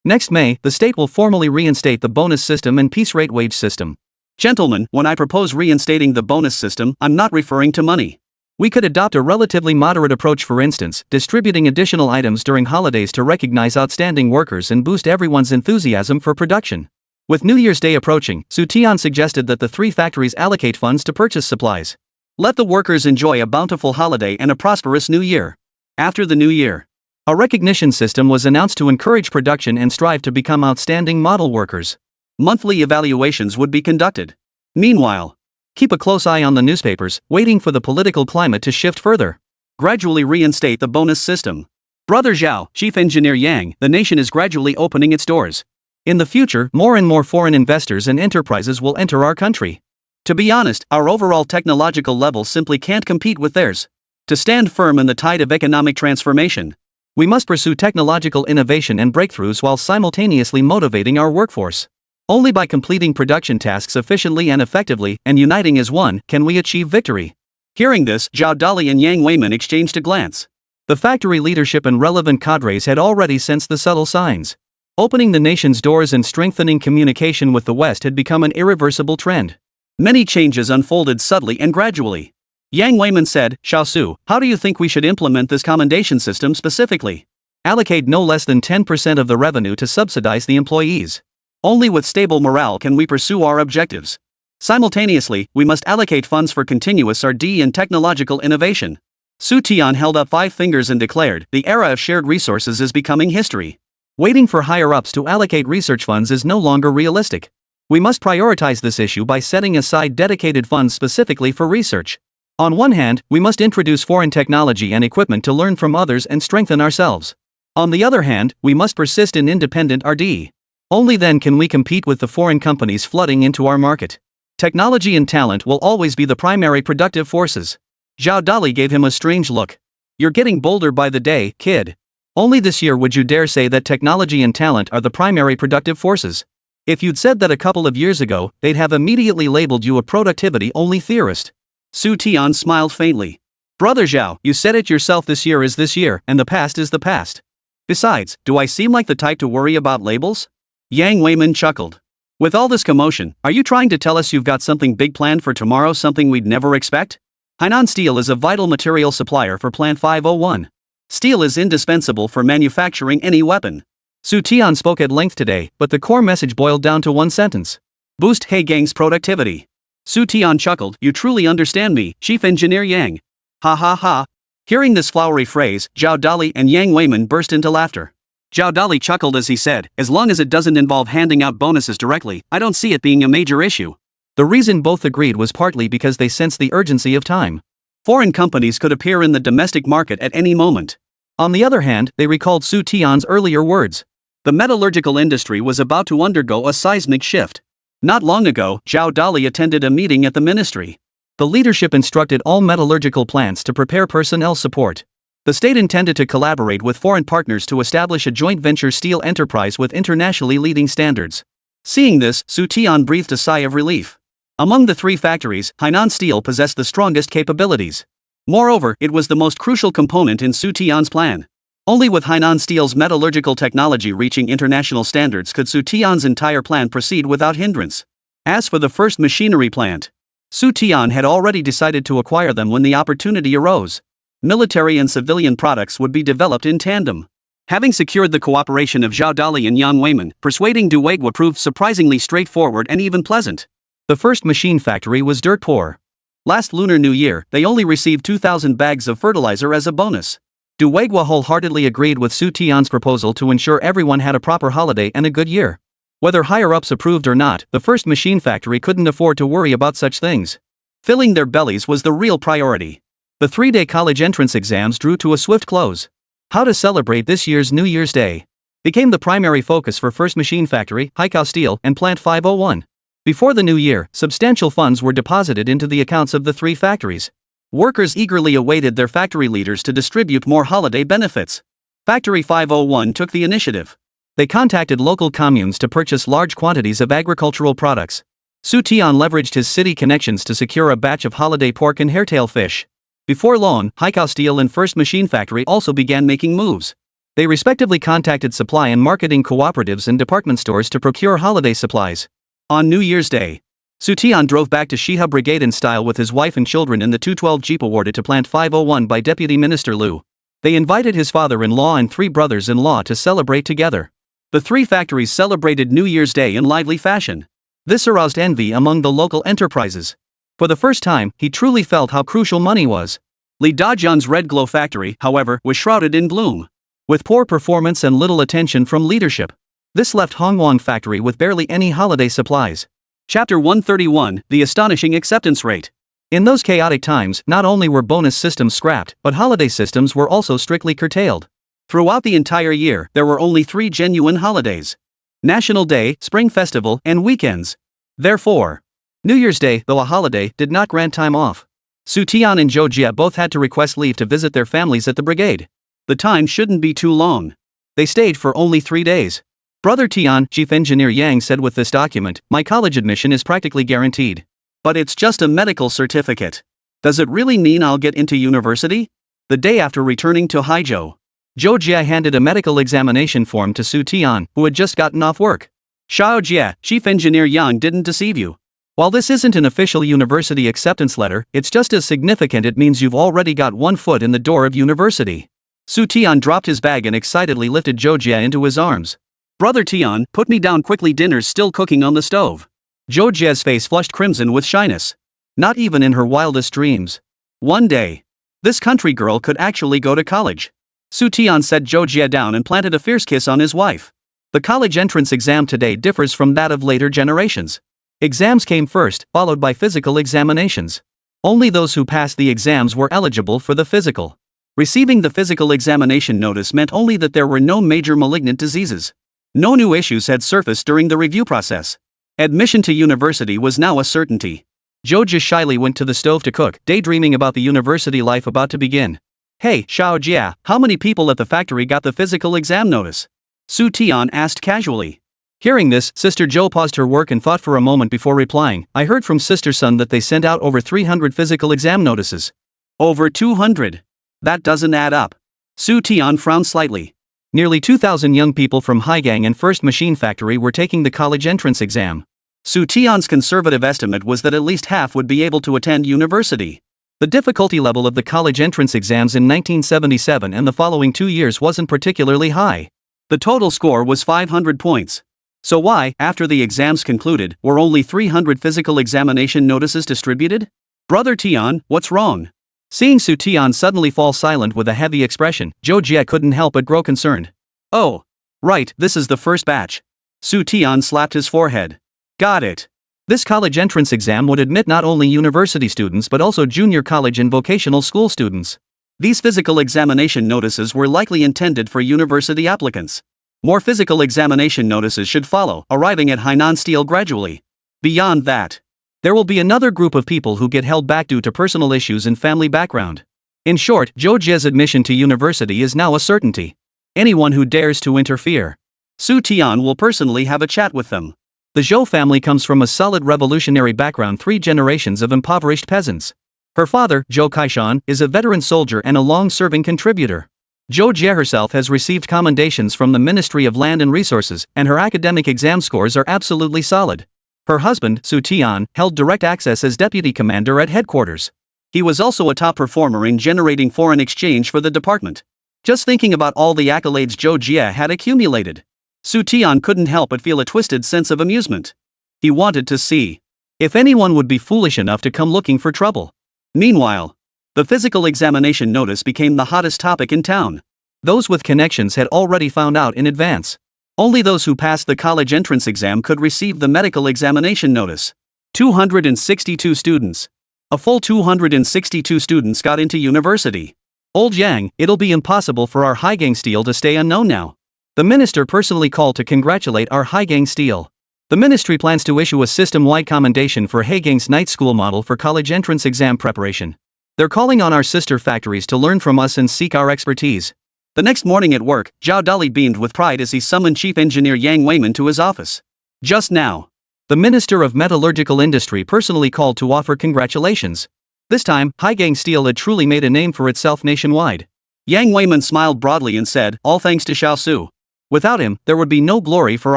Next May, the state will formally reinstate the bonus system and piece rate wage system. Gentlemen, when I propose reinstating the bonus system, I'm not referring to money. We could adopt a relatively moderate approach, for instance, distributing additional items during holidays to recognize outstanding workers and boost everyone's enthusiasm for production. With New Year's Day approaching, Xu Tian suggested that the three factories allocate funds to purchase supplies. Let the workers enjoy a bountiful holiday and a prosperous new year. After the new year, a recognition system was announced to encourage production and strive to become outstanding model workers. Monthly evaluations would be conducted. Meanwhile, keep a close eye on the newspapers, waiting for the political climate to shift further. Gradually reinstate the bonus system. Brother Zhao, Chief Engineer Yang, the nation is gradually opening its doors. In the future, more and more foreign investors and enterprises will enter our country. To be honest, our overall technological level simply can't compete with theirs. To stand firm in the tide of economic transformation, we must pursue technological innovation and breakthroughs while simultaneously motivating our workforce. Only by completing production tasks efficiently and effectively and uniting as one can we achieve victory. Hearing this, Zhao Dali and Yang Weiman exchanged a glance. The factory leadership and relevant cadres had already sensed the subtle signs. Opening the nation's doors and strengthening communication with the West had become an irreversible trend. Many changes unfolded subtly and gradually. Yang Weiman said, Xiaosu, how do you think we should implement this commendation system specifically? Allocate no less than 10% of the revenue to subsidize the employees. Only with stable morale can we pursue our objectives. Simultaneously, we must allocate funds for continuous R&D and technological innovation. Xu Tian held up 5 fingers and declared, the era of shared resources is becoming history. Waiting for higher-ups to allocate research funds is no longer realistic. We must prioritize this issue by setting aside dedicated funds specifically for research. On one hand, we must introduce foreign technology and equipment to learn from others and strengthen ourselves. On the other hand, we must persist in independent R&D. Only then can we compete with the foreign companies flooding into our market. Technology and talent will always be the primary productive forces. Zhao Dali gave him a strange look. You're getting bolder by the day, kid. Only this year would you dare say that technology and talent are the primary productive forces. If you'd said that a couple of years ago, they'd have immediately labeled you a productivity-only theorist. Xu Tian smiled faintly. Brother Zhao, you said it yourself, this year is this year, and the past is the past. Besides, do I seem like the type to worry about labels? Yang Weiman chuckled. With all this commotion, are you trying to tell us you've got something big planned for tomorrow, something we'd never expect? Hainan Steel is a vital material supplier for Plant 501. Steel is indispensable for manufacturing any weapon. Xu Tian spoke at length today, but the core message boiled down to one sentence. Boost He Gang's productivity. Xu Tian chuckled, you truly understand me, Chief Engineer Yang. Ha ha ha. Hearing this flowery phrase, Zhao Dali and Yang Weiman burst into laughter. Zhao Dali chuckled as he said, as long as it doesn't involve handing out bonuses directly, I don't see it being a major issue. The reason both agreed was partly because they sensed the urgency of time. Foreign companies could appear in the domestic market at any moment. On the other hand, they recalled Xu Tian's earlier words. The metallurgical industry was about to undergo a seismic shift. Not long ago, Zhao Dali attended a meeting at the ministry. The leadership instructed all metallurgical plants to prepare personnel support. The state intended to collaborate with foreign partners to establish a joint venture steel enterprise with internationally leading standards. Seeing this, Xu Tian breathed a sigh of relief. Among the 3 factories, Hainan Steel possessed the strongest capabilities. Moreover, it was the most crucial component in Xu Tian's plan. Only with Hainan Steel's metallurgical technology reaching international standards could Xu Tian's entire plan proceed without hindrance. As for the first machinery plant, Xu Tian had already decided to acquire them when the opportunity arose. Military and civilian products would be developed in tandem. Having secured the cooperation of Zhao Dali and Yang Weiman, persuading Duwagwa proved surprisingly straightforward and even pleasant. The first machine factory was dirt poor. Last Lunar New Year, they only received 2,000 bags of fertilizer as a bonus. Duwagwa wholeheartedly agreed with Xu Tian's proposal to ensure everyone had a proper holiday and a good year. Whether higher-ups approved or not, the first machine factory couldn't afford to worry about such things. Filling their bellies was the real priority. The 3-day college entrance exams drew to a swift close. How to celebrate this year's New Year's Day became the primary focus for First Machine Factory, Haizhou Steel, and Plant 501. Before the new year, substantial funds were deposited into the accounts of the 3 factories. Workers eagerly awaited their factory leaders to distribute more holiday benefits. Factory 501 took the initiative. They contacted local communes to purchase large quantities of agricultural products. Xu Tian leveraged his city connections to secure a batch of holiday pork and hairtail fish. Before long, Haizhou Steel and First Machine Factory also began making moves. They respectively contacted supply and marketing cooperatives and department stores to procure holiday supplies. On New Year's Day, Xu Tian drove back to Shiha Brigade in style with his wife and children in the 212 Jeep awarded to Plant 501 by Deputy Minister Liu. They invited his father-in-law and 3 brothers-in-law to celebrate together. The 3 factories celebrated New Year's Day in lively fashion. This aroused envy among the local enterprises. For the first time, he truly felt how crucial money was. Li Dajian's Red Glow factory, however, was shrouded in gloom. With poor performance and little attention from leadership, this left Hongwang factory with barely any holiday supplies. Chapter 131, The Astonishing Acceptance Rate. In those chaotic times, not only were bonus systems scrapped, but holiday systems were also strictly curtailed. Throughout the entire year, there were only 3 genuine holidays: National Day, Spring Festival, and weekends. Therefore, New Year's Day, though a holiday, did not grant time off. Xu Tian and Zhou Jie both had to request leave to visit their families at the brigade. The time shouldn't be too long. They stayed for only 3 days. Brother Tian, Chief Engineer Yang, said with this document, "My college admission is practically guaranteed. But it's just a medical certificate. Does it really mean I'll get into university?" The day after returning to Haizhou, Zhou Jie handed a medical examination form to Xu Tian, who had just gotten off work. "Xiao Jie, Chief Engineer Yang didn't deceive you. While this isn't an official university acceptance letter, it's just as significant. It means you've already got one foot in the door of university." Xu Tian dropped his bag and excitedly lifted Zhou Jie into his arms. "Brother Tian, put me down quickly, dinner's still cooking on the stove." Zhou Jie's face flushed crimson with shyness. Not even in her wildest dreams. One day, this country girl could actually go to college. Xu Tian set Zhou Jie down and planted a fierce kiss on his wife. The college entrance exam today differs from that of later generations. Exams came first, followed by physical examinations. Only those who passed the exams were eligible for the physical. Receiving the physical examination notice meant only that there were no major malignant diseases. No new issues had surfaced during the review process. Admission to university was now a certainty. Zhou Jie shyly went to the stove to cook, daydreaming about the university life about to begin. "Hey, Xiao Jie, how many people at the factory got the physical exam notice?" Xu Tian asked casually. Hearing this, Sister Zhou paused her work and thought for a moment before replying. "I heard from Sister Sun that they sent out over 300 physical exam notices." "Over 200? That doesn't add up." Xu Tian frowned slightly. Nearly 2,000 young people from Haizhou and First Machine Factory were taking the college entrance exam. Xu Tian's conservative estimate was that at least half would be able to attend university. The difficulty level of the college entrance exams in 1977 and the following 2 years wasn't particularly high. The total score was 500 points. So why, after the exams concluded, were only 300 physical examination notices distributed? "Brother Tian, what's wrong?" Seeing Xu Tian suddenly fall silent with a heavy expression, Zhou Jie couldn't help but grow concerned. "Oh, right, this is the first batch." Xu Tian slapped his forehead. "Got it. This college entrance exam would admit not only university students but also junior college and vocational school students. These physical examination notices were likely intended for university applicants. More physical examination notices should follow, arriving at Hainan Steel gradually. Beyond that, there will be another group of people who get held back due to personal issues and family background. In short, Zhou Jie's admission to university is now a certainty. Anyone who dares to interfere, Xu Tian will personally have a chat with them." The Zhou family comes from a solid revolutionary background, 3 generations of impoverished peasants. Her father, Zhou Kaishan, is a veteran soldier and a long-serving contributor. Zhou Jie herself has received commendations from the Ministry of Land and Resources, and her academic exam scores are absolutely solid. Her husband, Xu Tian, held direct access as deputy commander at headquarters. He was also a top performer in generating foreign exchange for the department. Just thinking about all the accolades Zhou Jie had accumulated, Xu Tian couldn't help but feel a twisted sense of amusement. He wanted to see if anyone would be foolish enough to come looking for trouble. Meanwhile, the physical examination notice became the hottest topic in town. Those with connections had already found out in advance. Only those who passed the college entrance exam could receive the medical examination notice. 262 students. A full 262 students got into university. "Old Yang, it'll be impossible for our Haizhou Steel to stay unknown now. The minister personally called to congratulate our Haizhou Steel. The ministry plans to issue a system-wide commendation for Haizhou's night school model for college entrance exam preparation. They're calling on our sister factories to learn from us and seek our expertise." The next morning at work, Zhao Dali beamed with pride as he summoned Chief Engineer Yang Weiman to his office. Just now, the Minister of Metallurgical Industry personally called to offer congratulations. This time, Haizhou Steel had truly made a name for itself nationwide. Yang Weiman smiled broadly and said, "All thanks to Xiao Su. Without him, there would be no glory for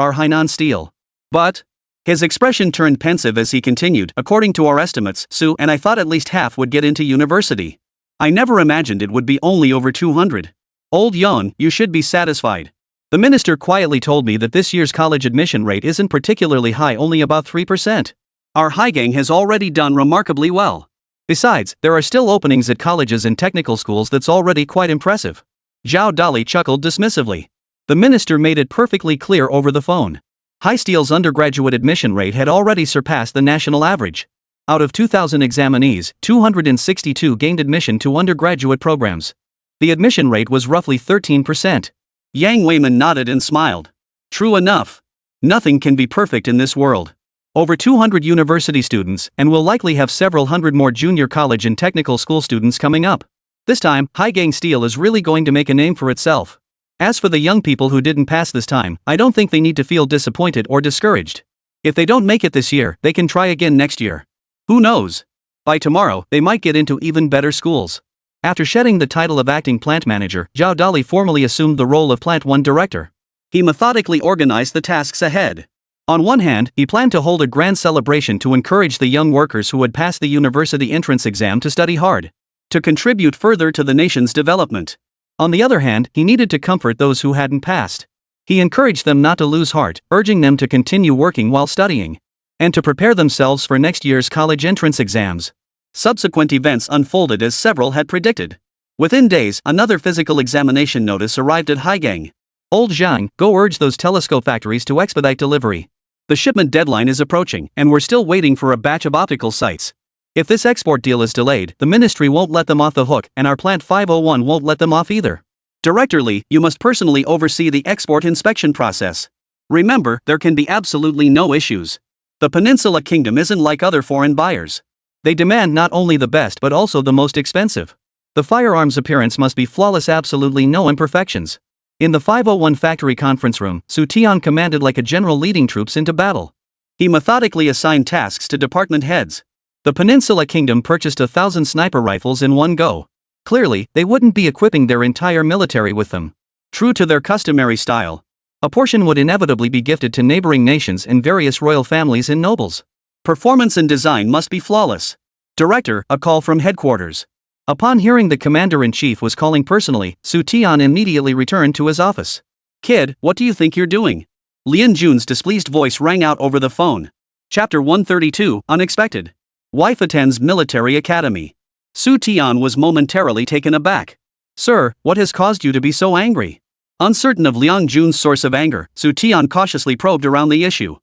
our Hainan Steel." But his expression turned pensive as he continued, "According to our estimates, Su and I thought at least half would get into university. I never imagined it would be only over 200. Old Yon, you should be satisfied. The minister quietly told me that this year's college admission rate isn't particularly high, only about 3%. Our Haizhou has already done remarkably well. Besides, there are still openings at colleges and technical schools that's already quite impressive." Zhao Dali chuckled dismissively. The minister made it perfectly clear over the phone. Haizhou Steel's undergraduate admission rate had already surpassed the national average. Out of 2,000 examinees, 262 gained admission to undergraduate programs. The admission rate was roughly 13%. Yang Weiman nodded and smiled. True enough. Nothing can be perfect in this world. Over 200 university students, and we'll likely have several hundred more junior college and technical school students coming up. This time, Haizhou Steel is really going to make a name for itself. As for the young people who didn't pass this time, I don't think they need to feel disappointed or discouraged. If they don't make it this year, they can try again next year. Who knows? By tomorrow, they might get into even better schools. After shedding the title of acting plant manager, Zhao Dali formally assumed the role of Plant 1 director. He methodically organized the tasks ahead. On one hand, he planned to hold a grand celebration to encourage the young workers who had passed the university entrance exam to study hard, to contribute further to the nation's development. On the other hand, he needed to comfort those who hadn't passed. He encouraged them not to lose heart, urging them to continue working while studying, and to prepare themselves for next year's college entrance exams. Subsequent events unfolded as several had predicted. Within days, another physical examination notice arrived at Haizhou. Old Zhang, go urge those telescope factories to expedite delivery. The shipment deadline is approaching, and we're still waiting for a batch of optical sites. If this export deal is delayed, the ministry won't let them off the hook, and our Plant 501 won't let them off either. Director Li, you must personally oversee the export inspection process. Remember, there can be absolutely no issues. The Peninsula Kingdom isn't like other foreign buyers. They demand not only the best but also the most expensive. The firearms appearance must be flawless, absolutely no imperfections. In the 501 factory conference room, Xu Tian commanded like a general leading troops into battle. He methodically assigned tasks to department heads. The Peninsula Kingdom purchased 1,000 sniper rifles in one go. Clearly, they wouldn't be equipping their entire military with them. True to their customary style, a portion would inevitably be gifted to neighboring nations and various royal families and nobles. Performance and design must be flawless. Director, a call from headquarters. Upon hearing the commander-in-chief was calling personally, Xu Tian immediately returned to his office. Kid, what do you think you're doing? Lian Jun's displeased voice rang out over the phone. Chapter 132, Unexpected. Wife attends military academy. Xu Tian was momentarily taken aback. Sir, what has caused you to be so angry? Uncertain of Liang Jun's source of anger, Xu Tian cautiously probed around the issue.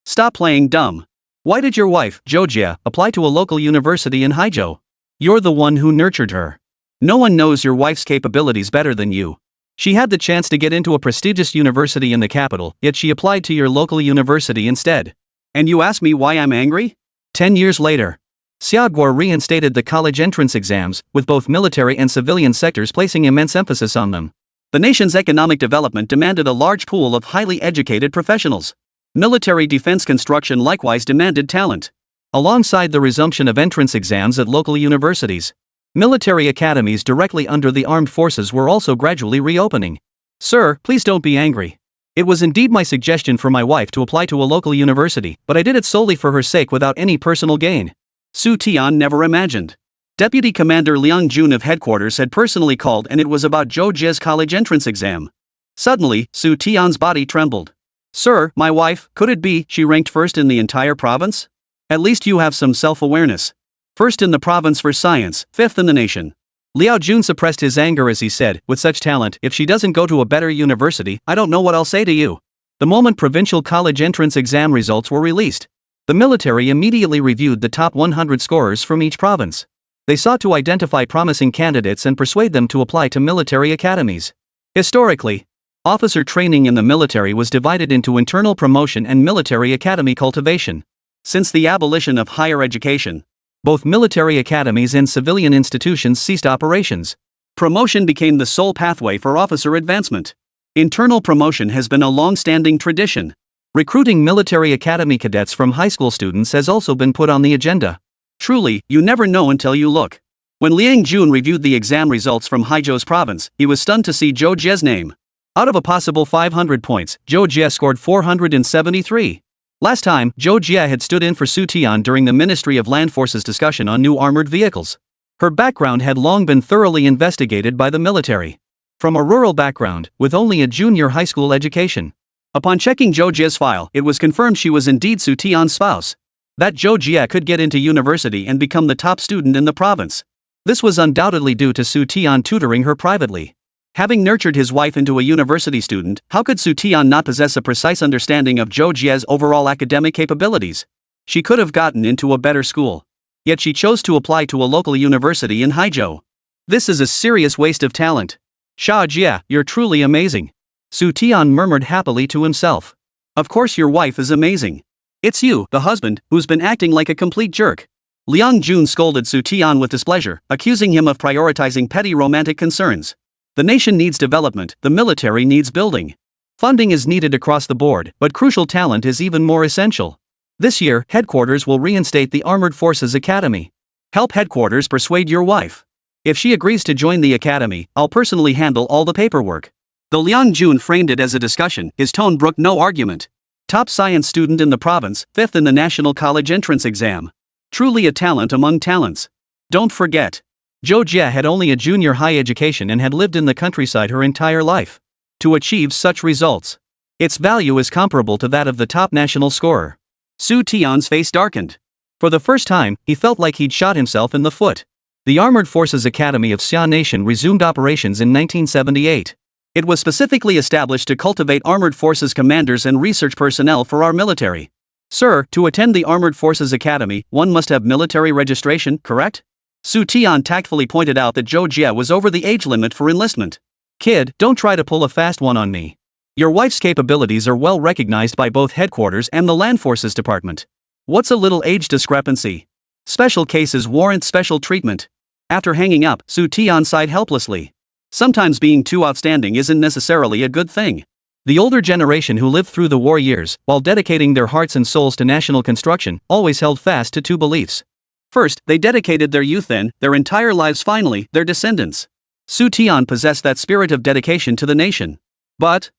Stop playing dumb. Why did your wife, Zhou Jie, apply to a local university in Haizhou? You're the one who nurtured her. No one knows your wife's capabilities better than you. She had the chance to get into a prestigious university in the capital, yet she applied to your local university instead. And you ask me why I'm angry? 10 years later. Xiaoguo reinstated the college entrance exams, with both military and civilian sectors placing immense emphasis on them. The nation's economic development demanded a large pool of highly educated professionals. Military defense construction likewise demanded talent. Alongside the resumption of entrance exams at local universities, military academies directly under the armed forces were also gradually reopening. Sir, please don't be angry. It was indeed my suggestion for my wife to apply to a local university, but I did it solely for her sake without any personal gain. Xu Tian never imagined. Deputy Commander Liang Jun of headquarters had personally called, and it was about Zhou Jie's college entrance exam. Suddenly, Xu Tian's body trembled. Sir, my wife, could it be she ranked first in the entire province? At least you have some self-awareness. First in the province for science, fifth in the nation. Liao Jun suppressed his anger as he said, with such talent, if she doesn't go to a better university, I don't know what I'll say to you. The moment provincial college entrance exam results were released, the military immediately reviewed the top 100 scorers from each province. They sought to identify promising candidates and persuade them to apply to military academies. Historically, officer training in the military was divided into internal promotion and military academy cultivation. Since the abolition of higher education, both military academies and civilian institutions ceased operations. Promotion became the sole pathway for officer advancement. Internal promotion has been a long-standing tradition. Recruiting military academy cadets from high school students has also been put on the agenda. Truly, you never know until you look. When Liang Jun reviewed the exam results from Haizhou's province, he was stunned to see Zhou Jie's name. Out of a possible 500 points, Zhou Jie scored 473. Last time, Zhou Jie had stood in for Xu Tian during the Ministry of Land Forces discussion on new armored vehicles. Her background had long been thoroughly investigated by the military. From a rural background, with only a junior high school education. Upon checking Zhou Jie's file, it was confirmed she was indeed Xu Tian's spouse. That Zhou Jie could get into university and become the top student in the province. This was undoubtedly due to Xu Tian tutoring her privately. Having nurtured his wife into a university student, how could Xu Tian not possess a precise understanding of Zhou Jie's overall academic capabilities? She could have gotten into a better school. Yet she chose to apply to a local university in Haizhou. This is a serious waste of talent. Zhou Jie, you're truly amazing. Xu Tian murmured happily to himself. Of course your wife is amazing. It's you, the husband, who's been acting like a complete jerk. Liang Jun scolded Xu Tian with displeasure, accusing him of prioritizing petty romantic concerns. The nation needs development, the military needs building. Funding is needed across the board, but crucial talent is even more essential. This year, headquarters will reinstate the Armored Forces Academy. Help headquarters persuade your wife. If she agrees to join the academy, I'll personally handle all the paperwork. Though Liang Jun framed it as a discussion, his tone brooked no argument. Top science student in the province, 5th in the national college entrance exam. Truly a talent among talents. Don't forget, Zhou Jie had only a junior high education and had lived in the countryside her entire life. To achieve such results, its value is comparable to that of the top national scorer. Xu Tian's face darkened. For the first time, he felt like he'd shot himself in the foot. The Armored Forces Academy of Xia Nation resumed operations in 1978. It was specifically established to cultivate armored forces commanders and research personnel for our military. Sir, to attend the Armored Forces Academy, one must have military registration, correct? Xu Tian tactfully pointed out that Zhou Jie was over the age limit for enlistment. Kid, don't try to pull a fast one on me. Your wife's capabilities are well recognized by both headquarters and the Land Forces Department. What's a little age discrepancy? Special cases warrant special treatment. After hanging up, Xu Tian sighed helplessly. Sometimes being too outstanding isn't necessarily a good thing. The older generation who lived through the war years, while dedicating their hearts and souls to national construction, always held fast to two beliefs. First, they dedicated their youth, then, their entire lives, finally, their descendants. Xu Tian possessed that spirit of dedication to the nation. But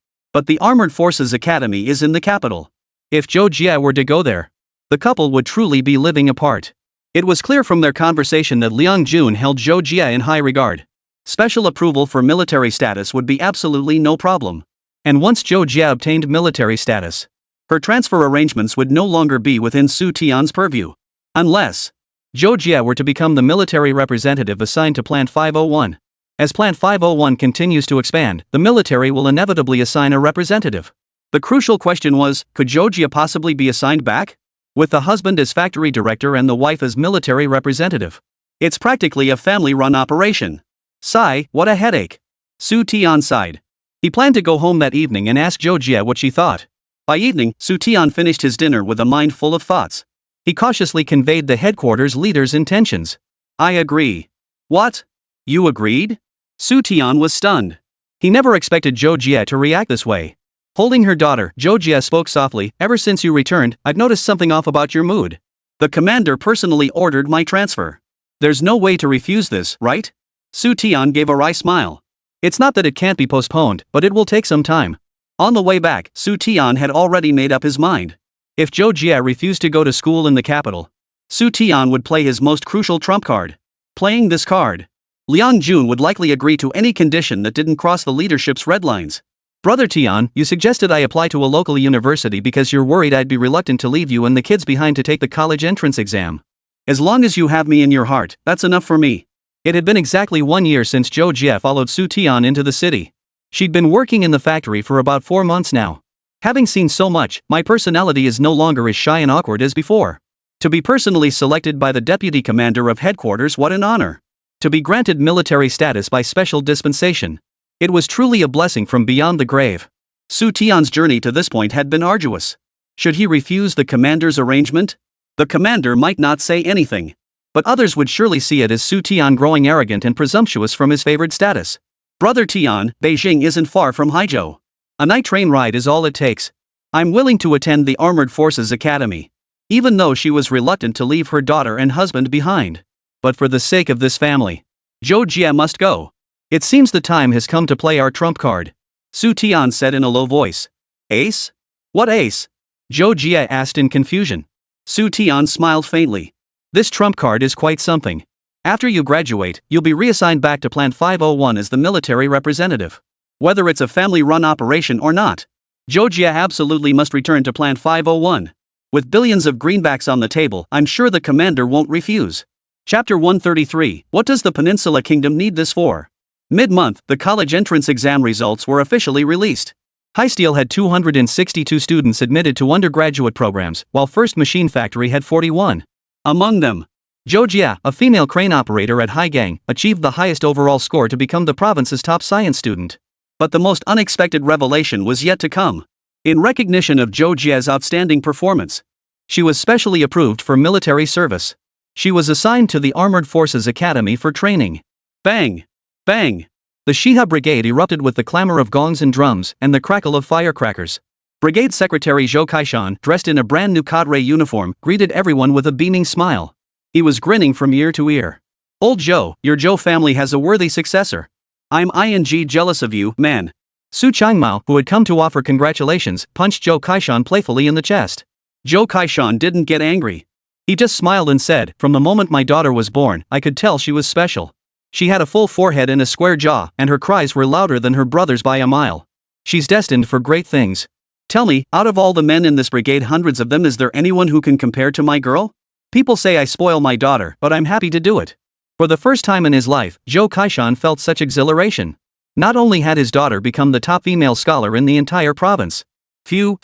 the Armored Forces Academy is in the capital. If Zhou Jie were to go there, the couple would truly be living apart. It was clear from their conversation that Liang Jun held Zhou Jie in high regard. Special approval for military status would be absolutely no problem. And once Zhou Jie obtained military status, her transfer arrangements would no longer be within Xu Tian's purview. Unless Zhou Jie were to become the military representative assigned to Plant 501. As Plant 501 continues to expand, the military will inevitably assign a representative. The crucial question was, could Zhou Jie possibly be assigned back? With the husband as factory director and the wife as military representative. It's practically a family-run operation. Sigh, what a headache. Xu Tian sighed. He planned to go home that evening and ask Zhou Jie what she thought. By evening, Xu Tian finished his dinner with a mind full of thoughts. He cautiously conveyed the headquarters leader's intentions. I agree. What? You agreed? Xu Tian was stunned. He never expected Zhou Jie to react this way. Holding her daughter, Zhou Jie spoke softly, ever since you returned, I've noticed something off about your mood. The commander personally ordered my transfer. There's no way to refuse this, right? Xu Tian gave a wry smile. It's not that it can't be postponed, but it will take some time. On the way back, Xu Tian had already made up his mind. If Zhou Jie refused to go to school in the capital, Xu Tian would play his most crucial trump card. Playing this card, Liang Jun would likely agree to any condition that didn't cross the leadership's red lines. Brother Tian, you suggested I apply to a local university because you're worried I'd be reluctant to leave you and the kids behind to take the college entrance exam. As long as you have me in your heart, that's enough for me. It had been exactly 1 year since Zhou Jie followed Xu Tian into the city. She'd been working in the factory for about 4 months now. Having seen so much, my personality is no longer as shy and awkward as before. To be personally selected by the deputy commander of headquarters, what an honor. To be granted military status by special dispensation. It was truly a blessing from beyond the grave. Xu Tian's journey to this point had been arduous. Should he refuse the commander's arrangement? The commander might not say anything. But others would surely see it as Xu Tian growing arrogant and presumptuous from his favored status. Brother Tian, Beijing isn't far from Haizhou. A night train ride is all it takes. I'm willing to attend the Armored Forces Academy. Even though she was reluctant to leave her daughter and husband behind. But for the sake of this family, Zhou Jie must go. It seems the time has come to play our trump card. Xu Tian said in a low voice. Ace? What ace? Zhou Jie asked in confusion. Xu Tian smiled faintly. This trump card is quite something. After you graduate, you'll be reassigned back to Plant 501 as the military representative. Whether it's a family-run operation or not, Zhou Jie absolutely must return to Plant 501. With billions of greenbacks on the table, I'm sure the commander won't refuse. Chapter 133, What does the Peninsula Kingdom need this for? Mid-month, the college entrance exam results were officially released. Haizhou had 262 students admitted to undergraduate programs, while First Machine Factory had 41. Among them, Zhou Jie, a female crane operator at Haizhou, achieved the highest overall score to become the province's top science student. But the most unexpected revelation was yet to come. In recognition of Zhou Jie's outstanding performance, she was specially approved for military service. She was assigned to the Armored Forces Academy for training. Bang! Bang! The Shiha Brigade erupted with the clamor of gongs and drums and the crackle of firecrackers. Brigade Secretary Zhou Kaishan, dressed in a brand new cadre uniform, greeted everyone with a beaming smile. He was grinning from ear to ear. Old Zhou, your Zhou family has a worthy successor. I'm jealous of you, man. Su Changmao, who had come to offer congratulations, punched Zhou Kaishan playfully in the chest. Zhou Kaishan didn't get angry. He just smiled and said, "From the moment my daughter was born, I could tell she was special. She had a full forehead and a square jaw, and her cries were louder than her brother's by a mile. She's destined for great things." Tell me, out of all the men in this brigade, hundreds of them, is there anyone who can compare to my girl? People say I spoil my daughter, but I'm happy to do it. For the first time in his life, Zhou Kaishan felt such exhilaration. Not only had his daughter become the top female scholar in the entire province. Phew.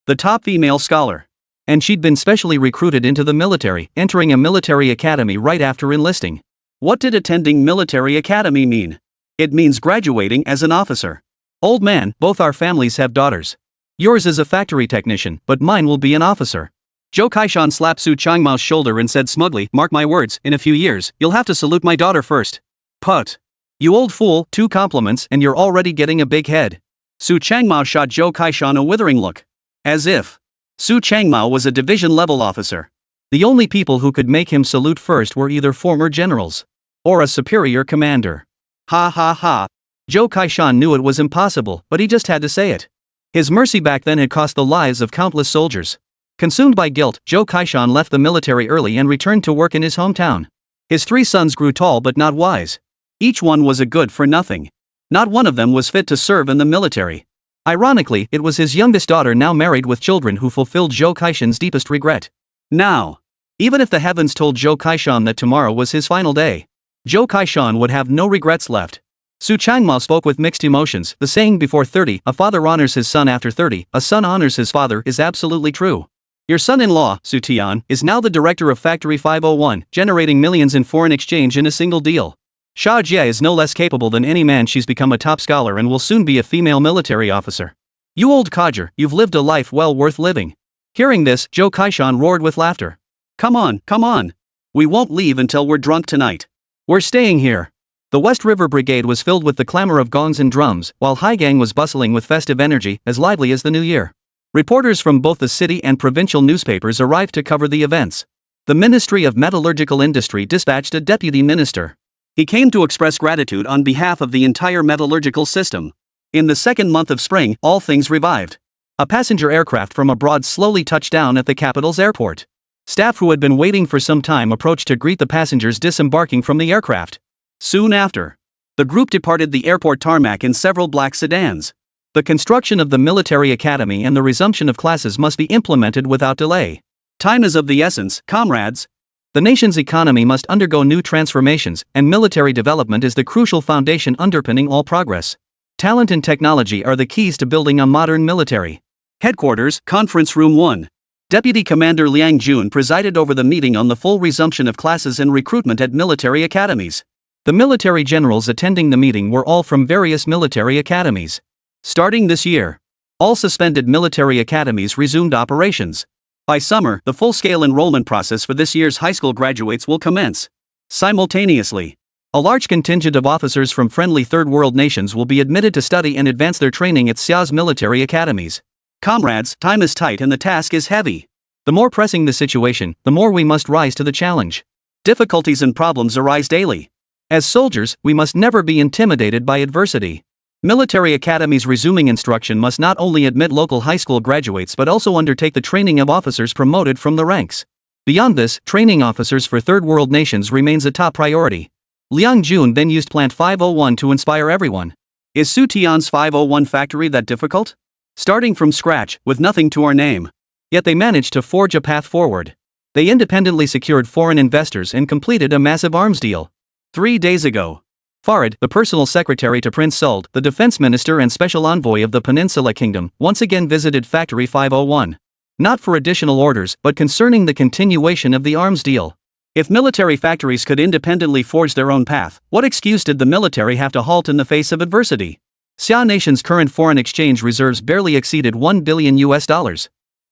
The top female scholar. And she'd been specially recruited into the military, entering a military academy right after enlisting. What did attending military academy mean? It means graduating as an officer. Old man, both our families have daughters. Yours is a factory technician, but mine will be an officer. Zhou Kaishan slapped Su Changmao's shoulder and said smugly, "Mark my words, in a few years, you'll have to salute my daughter first." Put. You old fool, 2 compliments and you're already getting a big head. Su Changmao shot Zhou Kaishan a withering look. As if Su Changmao was a division-level officer. The only people who could make him salute first were either former generals or a superior commander. Ha ha ha. Zhou Kaishan knew it was impossible, but he just had to say it. His mercy back then had cost the lives of countless soldiers. Consumed by guilt, Zhou Kaishan left the military early and returned to work in his hometown. His 3 sons grew tall but not wise. Each one was a good for nothing. Not one of them was fit to serve in the military. Ironically, it was his youngest daughter, now married with children, who fulfilled Zhou Kaishan's deepest regret. Now, even if the heavens told Zhou Kaishan that tomorrow was his final day, Zhou Kaishan would have no regrets left. Su Changmao spoke with mixed emotions. The saying before 30, a father honors his son after 30, a son honors his father, is absolutely true. Your son-in-law, Xu Tian, is now the director of Factory 501, generating millions in foreign exchange in a single deal. Xu Jie is no less capable than any man. She's become a top scholar and will soon be a female military officer. You old codger, you've lived a life well worth living. Hearing this, Zhou Kaishan roared with laughter. Come on. We won't leave until we're drunk tonight. We're staying here. The West River Brigade was filled with the clamor of gongs and drums, while Haizhou was bustling with festive energy, as lively as the new year. Reporters from both the city and provincial newspapers arrived to cover the events. The Ministry of Metallurgical Industry dispatched a deputy minister. He came to express gratitude on behalf of the entire metallurgical system. In the second month of spring, all things revived. A passenger aircraft from abroad slowly touched down at the capital's airport. Staff who had been waiting for some time approached to greet the passengers disembarking from the aircraft. Soon after, the group departed the airport tarmac in several black sedans. The construction of the military academy and the resumption of classes must be implemented without delay. Time is of the essence, comrades. The nation's economy must undergo new transformations, and military development is the crucial foundation underpinning all progress. Talent and technology are the keys to building a modern military. Headquarters, Conference Room 1. Deputy Commander Liang Jun presided over the meeting on the full resumption of classes and recruitment at military academies. The military generals attending the meeting were all from various military academies. Starting this year, all suspended military academies resumed operations. By summer, the full-scale enrollment process for this year's high school graduates will commence. Simultaneously, a large contingent of officers from friendly third world nations will be admitted to study and advance their training at Xia's military academies. Comrades, time is tight and the task is heavy. The more pressing the situation, the more we must rise to the challenge. Difficulties and problems arise daily. As soldiers, we must never be intimidated by adversity. Military academies resuming instruction must not only admit local high school graduates but also undertake the training of officers promoted from the ranks. Beyond this, training officers for third world nations remains a top priority. Liang Jun then used Plant 501 to inspire everyone. Is Xu Tian's 501 factory that difficult? Starting from scratch, with nothing to our name. Yet they managed to forge a path forward. They independently secured foreign investors and completed a massive arms deal. 3 days ago, Farid, the personal secretary to Prince Suld, the defense minister and special envoy of the Peninsula Kingdom, once again visited Factory 501. Not for additional orders, but concerning the continuation of the arms deal. If military factories could independently forge their own path, what excuse did the military have to halt in the face of adversity? Xia Nation's current foreign exchange reserves barely exceeded $1 billion.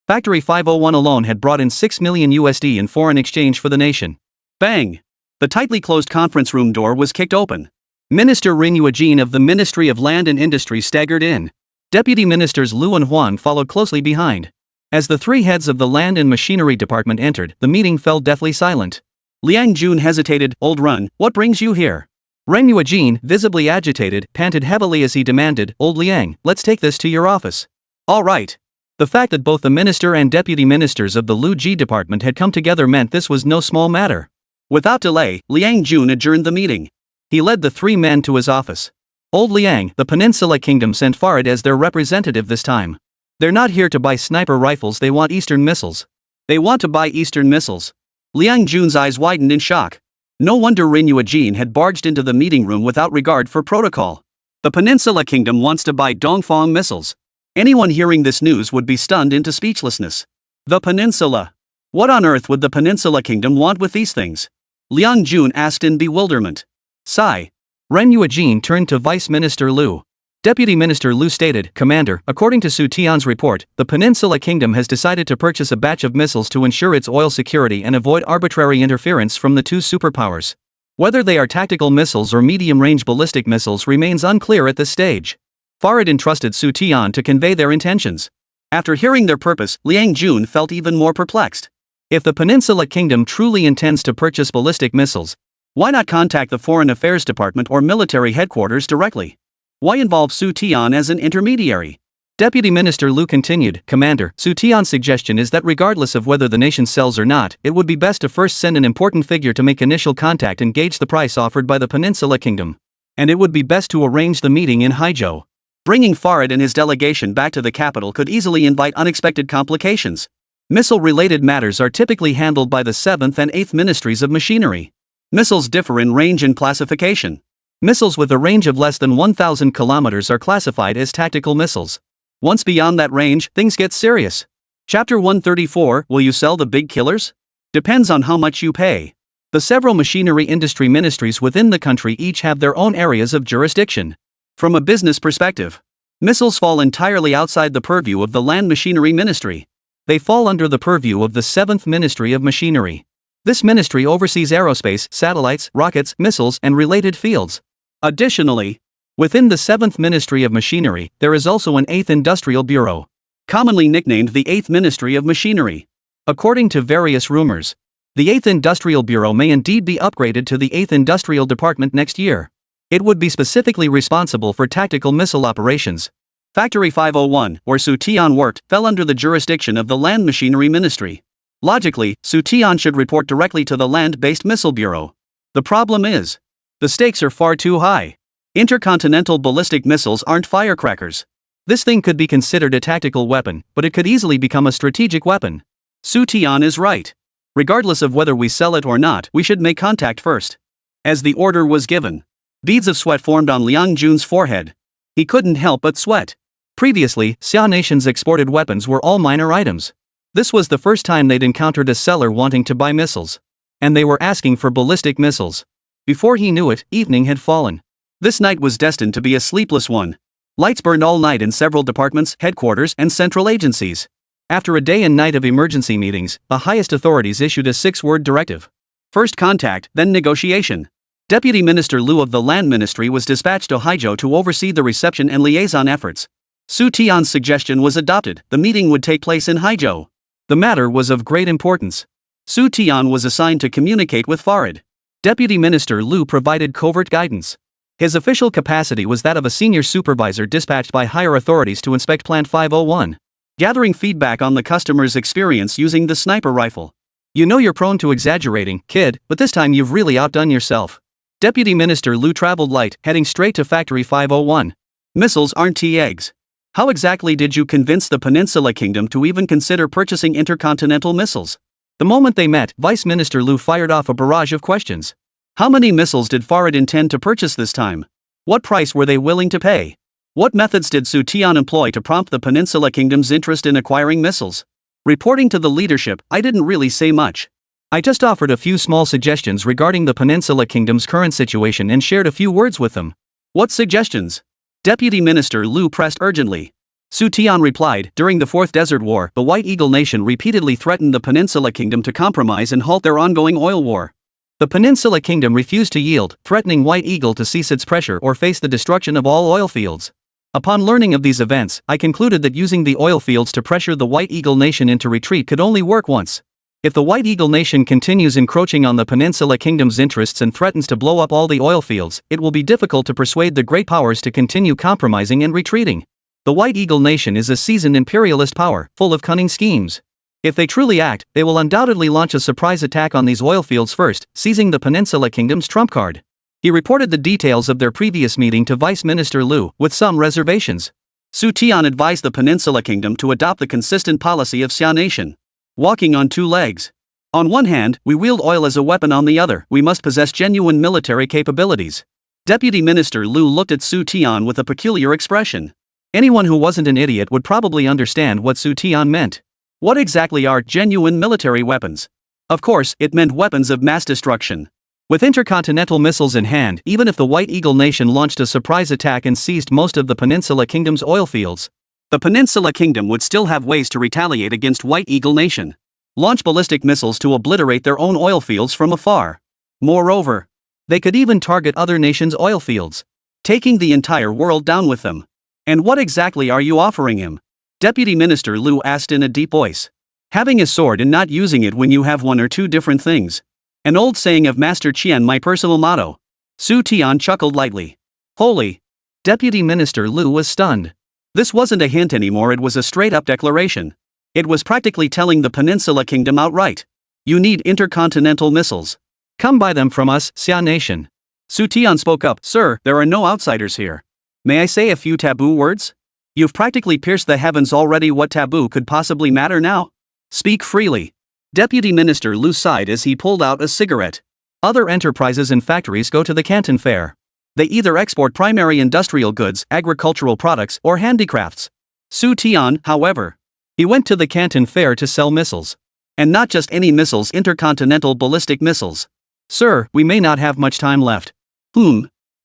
Factory 501 alone had brought in $6 million in foreign exchange for the nation. Bang! The tightly closed conference room door was kicked open. Minister Ren Yuejin of the Ministry of Land and Industry staggered in. Deputy Ministers Lu and Huang followed closely behind. As the three heads of the Land and Machinery Department entered, the meeting fell deathly silent. Liang Jun hesitated. Old Run, what brings you here? Ren Yuejin, visibly agitated, panted heavily as he demanded, Old Liang, let's take this to your office. All right. The fact that both the minister and deputy ministers of the Lu Ji department had come together meant this was no small matter. Without delay, Liang Jun adjourned the meeting. He led the three men to his office. Old Liang, the Peninsula Kingdom sent Farid as their representative this time. They're not here to buy sniper rifles, they want Eastern missiles. They want to buy Eastern missiles. Liang Jun's eyes widened in shock. No wonder Ren Yuejin had barged into the meeting room without regard for protocol. The Peninsula Kingdom wants to buy Dongfang missiles. Anyone hearing this news would be stunned into speechlessness. The Peninsula. What on earth would the Peninsula Kingdom want with these things? Liang Jun asked in bewilderment. Sigh. Ren Yuejin turned to Vice Minister Lu. Deputy Minister Lu stated, Commander, according to Xu Tian's report, the Peninsula Kingdom has decided to purchase a batch of missiles to ensure its oil security and avoid arbitrary interference from the two superpowers. Whether they are tactical missiles or medium-range ballistic missiles remains unclear at this stage. Farid entrusted Xu Tian to convey their intentions. After hearing their purpose, Liang Jun felt even more perplexed. If the Peninsula Kingdom truly intends to purchase ballistic missiles, why not contact the Foreign Affairs Department or military headquarters directly? Why involve Xu Tian as an intermediary? Deputy Minister Lu continued, Commander, Xu Tian's suggestion is that regardless of whether the nation sells or not, it would be best to first send an important figure to make initial contact and gauge the price offered by the Peninsula Kingdom. And it would be best to arrange the meeting in Haizhou. Bringing Farid and his delegation back to the capital could easily invite unexpected complications. Missile-related matters are typically handled by the 7th and 8th Ministries of Machinery. Missiles differ in range and classification. Missiles with a range of less than 1,000 kilometers are classified as tactical missiles. Once beyond that range, things get serious. Chapter 134, Will you sell the big killers? Depends on how much you pay. The several machinery industry ministries within the country each have their own areas of jurisdiction. From a business perspective, missiles fall entirely outside the purview of the Land Machinery Ministry. They fall under the purview of the 7th Ministry of Machinery. This ministry oversees aerospace, satellites, rockets, missiles, and related fields. Additionally, within the 7th Ministry of Machinery, there is also an 8th Industrial Bureau, commonly nicknamed the 8th Ministry of Machinery. According to various rumors, the 8th Industrial Bureau may indeed be upgraded to the 8th Industrial Department next year. It would be specifically responsible for tactical missile operations. Factory 501, where Xu Tian worked, fell under the jurisdiction of the Land Machinery Ministry. Logically, Xu Tian should report directly to the Land-Based Missile Bureau. The problem is, the stakes are far too high. Intercontinental ballistic missiles aren't firecrackers. This thing could be considered a tactical weapon, but it could easily become a strategic weapon. Xu Tian is right. Regardless of whether we sell it or not, we should make contact first. As the order was given, beads of sweat formed on Liang Jun's forehead. He couldn't help but sweat. Previously, Xia Nation's exported weapons were all minor items. This was the first time they'd encountered a seller wanting to buy missiles. And they were asking for ballistic missiles. Before he knew it, evening had fallen. This night was destined to be a sleepless one. Lights burned all night in several departments, headquarters, and central agencies. After a day and night of emergency meetings, the highest authorities issued a 6-word directive. First contact, then negotiation. Deputy Minister Lu of the Land Ministry was dispatched to Haizhou to oversee the reception and liaison efforts. Xu Tian's suggestion was adopted. The meeting would take place in Haizhou. The matter was of great importance. Xu Tian was assigned to communicate with Farid. Deputy Minister Lu provided covert guidance. His official capacity was that of a senior supervisor dispatched by higher authorities to inspect Plant 501, gathering feedback on the customer's experience using the sniper rifle. You know you're prone to exaggerating, kid, but this time you've really outdone yourself. Deputy Minister Lu traveled light, heading straight to Factory 501. Missiles aren't tea eggs. How exactly did you convince the Peninsula Kingdom to even consider purchasing intercontinental missiles? The moment they met, Vice Minister Lu fired off a barrage of questions. How many missiles did Farid intend to purchase this time? What price were they willing to pay? What methods did Xu Tian employ to prompt the Peninsula Kingdom's interest in acquiring missiles? Reporting to the leadership, I didn't really say much. I just offered a few small suggestions regarding the Peninsula Kingdom's current situation and shared a few words with them. What suggestions? Deputy Minister Lu pressed urgently. Xu Tian replied, during the Fourth Desert War, the White Eagle Nation repeatedly threatened the Peninsula Kingdom to compromise and halt their ongoing oil war. The Peninsula Kingdom refused to yield, threatening White Eagle to cease its pressure or face the destruction of all oil fields. Upon learning of these events, I concluded that using the oil fields to pressure the White Eagle Nation into retreat could only work once. If the White Eagle Nation continues encroaching on the Peninsula Kingdom's interests and threatens to blow up all the oil fields, it will be difficult to persuade the great powers to continue compromising and retreating. The White Eagle Nation is a seasoned imperialist power, full of cunning schemes. If they truly act, they will undoubtedly launch a surprise attack on these oil fields first, seizing the Peninsula Kingdom's trump card. He reported the details of their previous meeting to Vice Minister Lu, with some reservations. Xu Tian advised the Peninsula Kingdom to adopt the consistent policy of Xia Nation. Walking on two legs. On one hand, we wield oil as a weapon, on the other, we must possess genuine military capabilities. Deputy Minister Lu looked at Xu Tian with a peculiar expression. Anyone who wasn't an idiot would probably understand what Xu Tian meant. What exactly are genuine military weapons? Of course, it meant weapons of mass destruction. With intercontinental missiles in hand, even if the White Eagle Nation launched a surprise attack and seized most of the Peninsula Kingdom's oil fields, the Peninsula Kingdom would still have ways to retaliate against White Eagle Nation. Launch ballistic missiles to obliterate their own oil fields from afar. Moreover, they could even target other nations' oil fields, taking the entire world down with them. And what exactly are you offering him? Deputy Minister Lu asked in a deep voice. Having a sword and not using it when you have one are two different things. An old saying of Master Qian, my personal motto. Xu Tian chuckled lightly. Holy! Deputy Minister Lu was stunned. This wasn't a hint anymore, it was a straight-up declaration. It was practically telling the Peninsula Kingdom outright. You need intercontinental missiles. Come buy them from us, Xia Nation. Xu Tian spoke up. Sir, there are no outsiders here. May I say a few taboo words? You've practically pierced the heavens already. What taboo could possibly matter now? Speak freely. Deputy Minister Lu sighed as he pulled out a cigarette. Other enterprises and factories go to the Canton Fair. They either export primary industrial goods, agricultural products, or handicrafts. Xu Tian, however, he went to the Canton Fair to sell missiles. And not just any missiles, intercontinental ballistic missiles. Sir, we may not have much time left.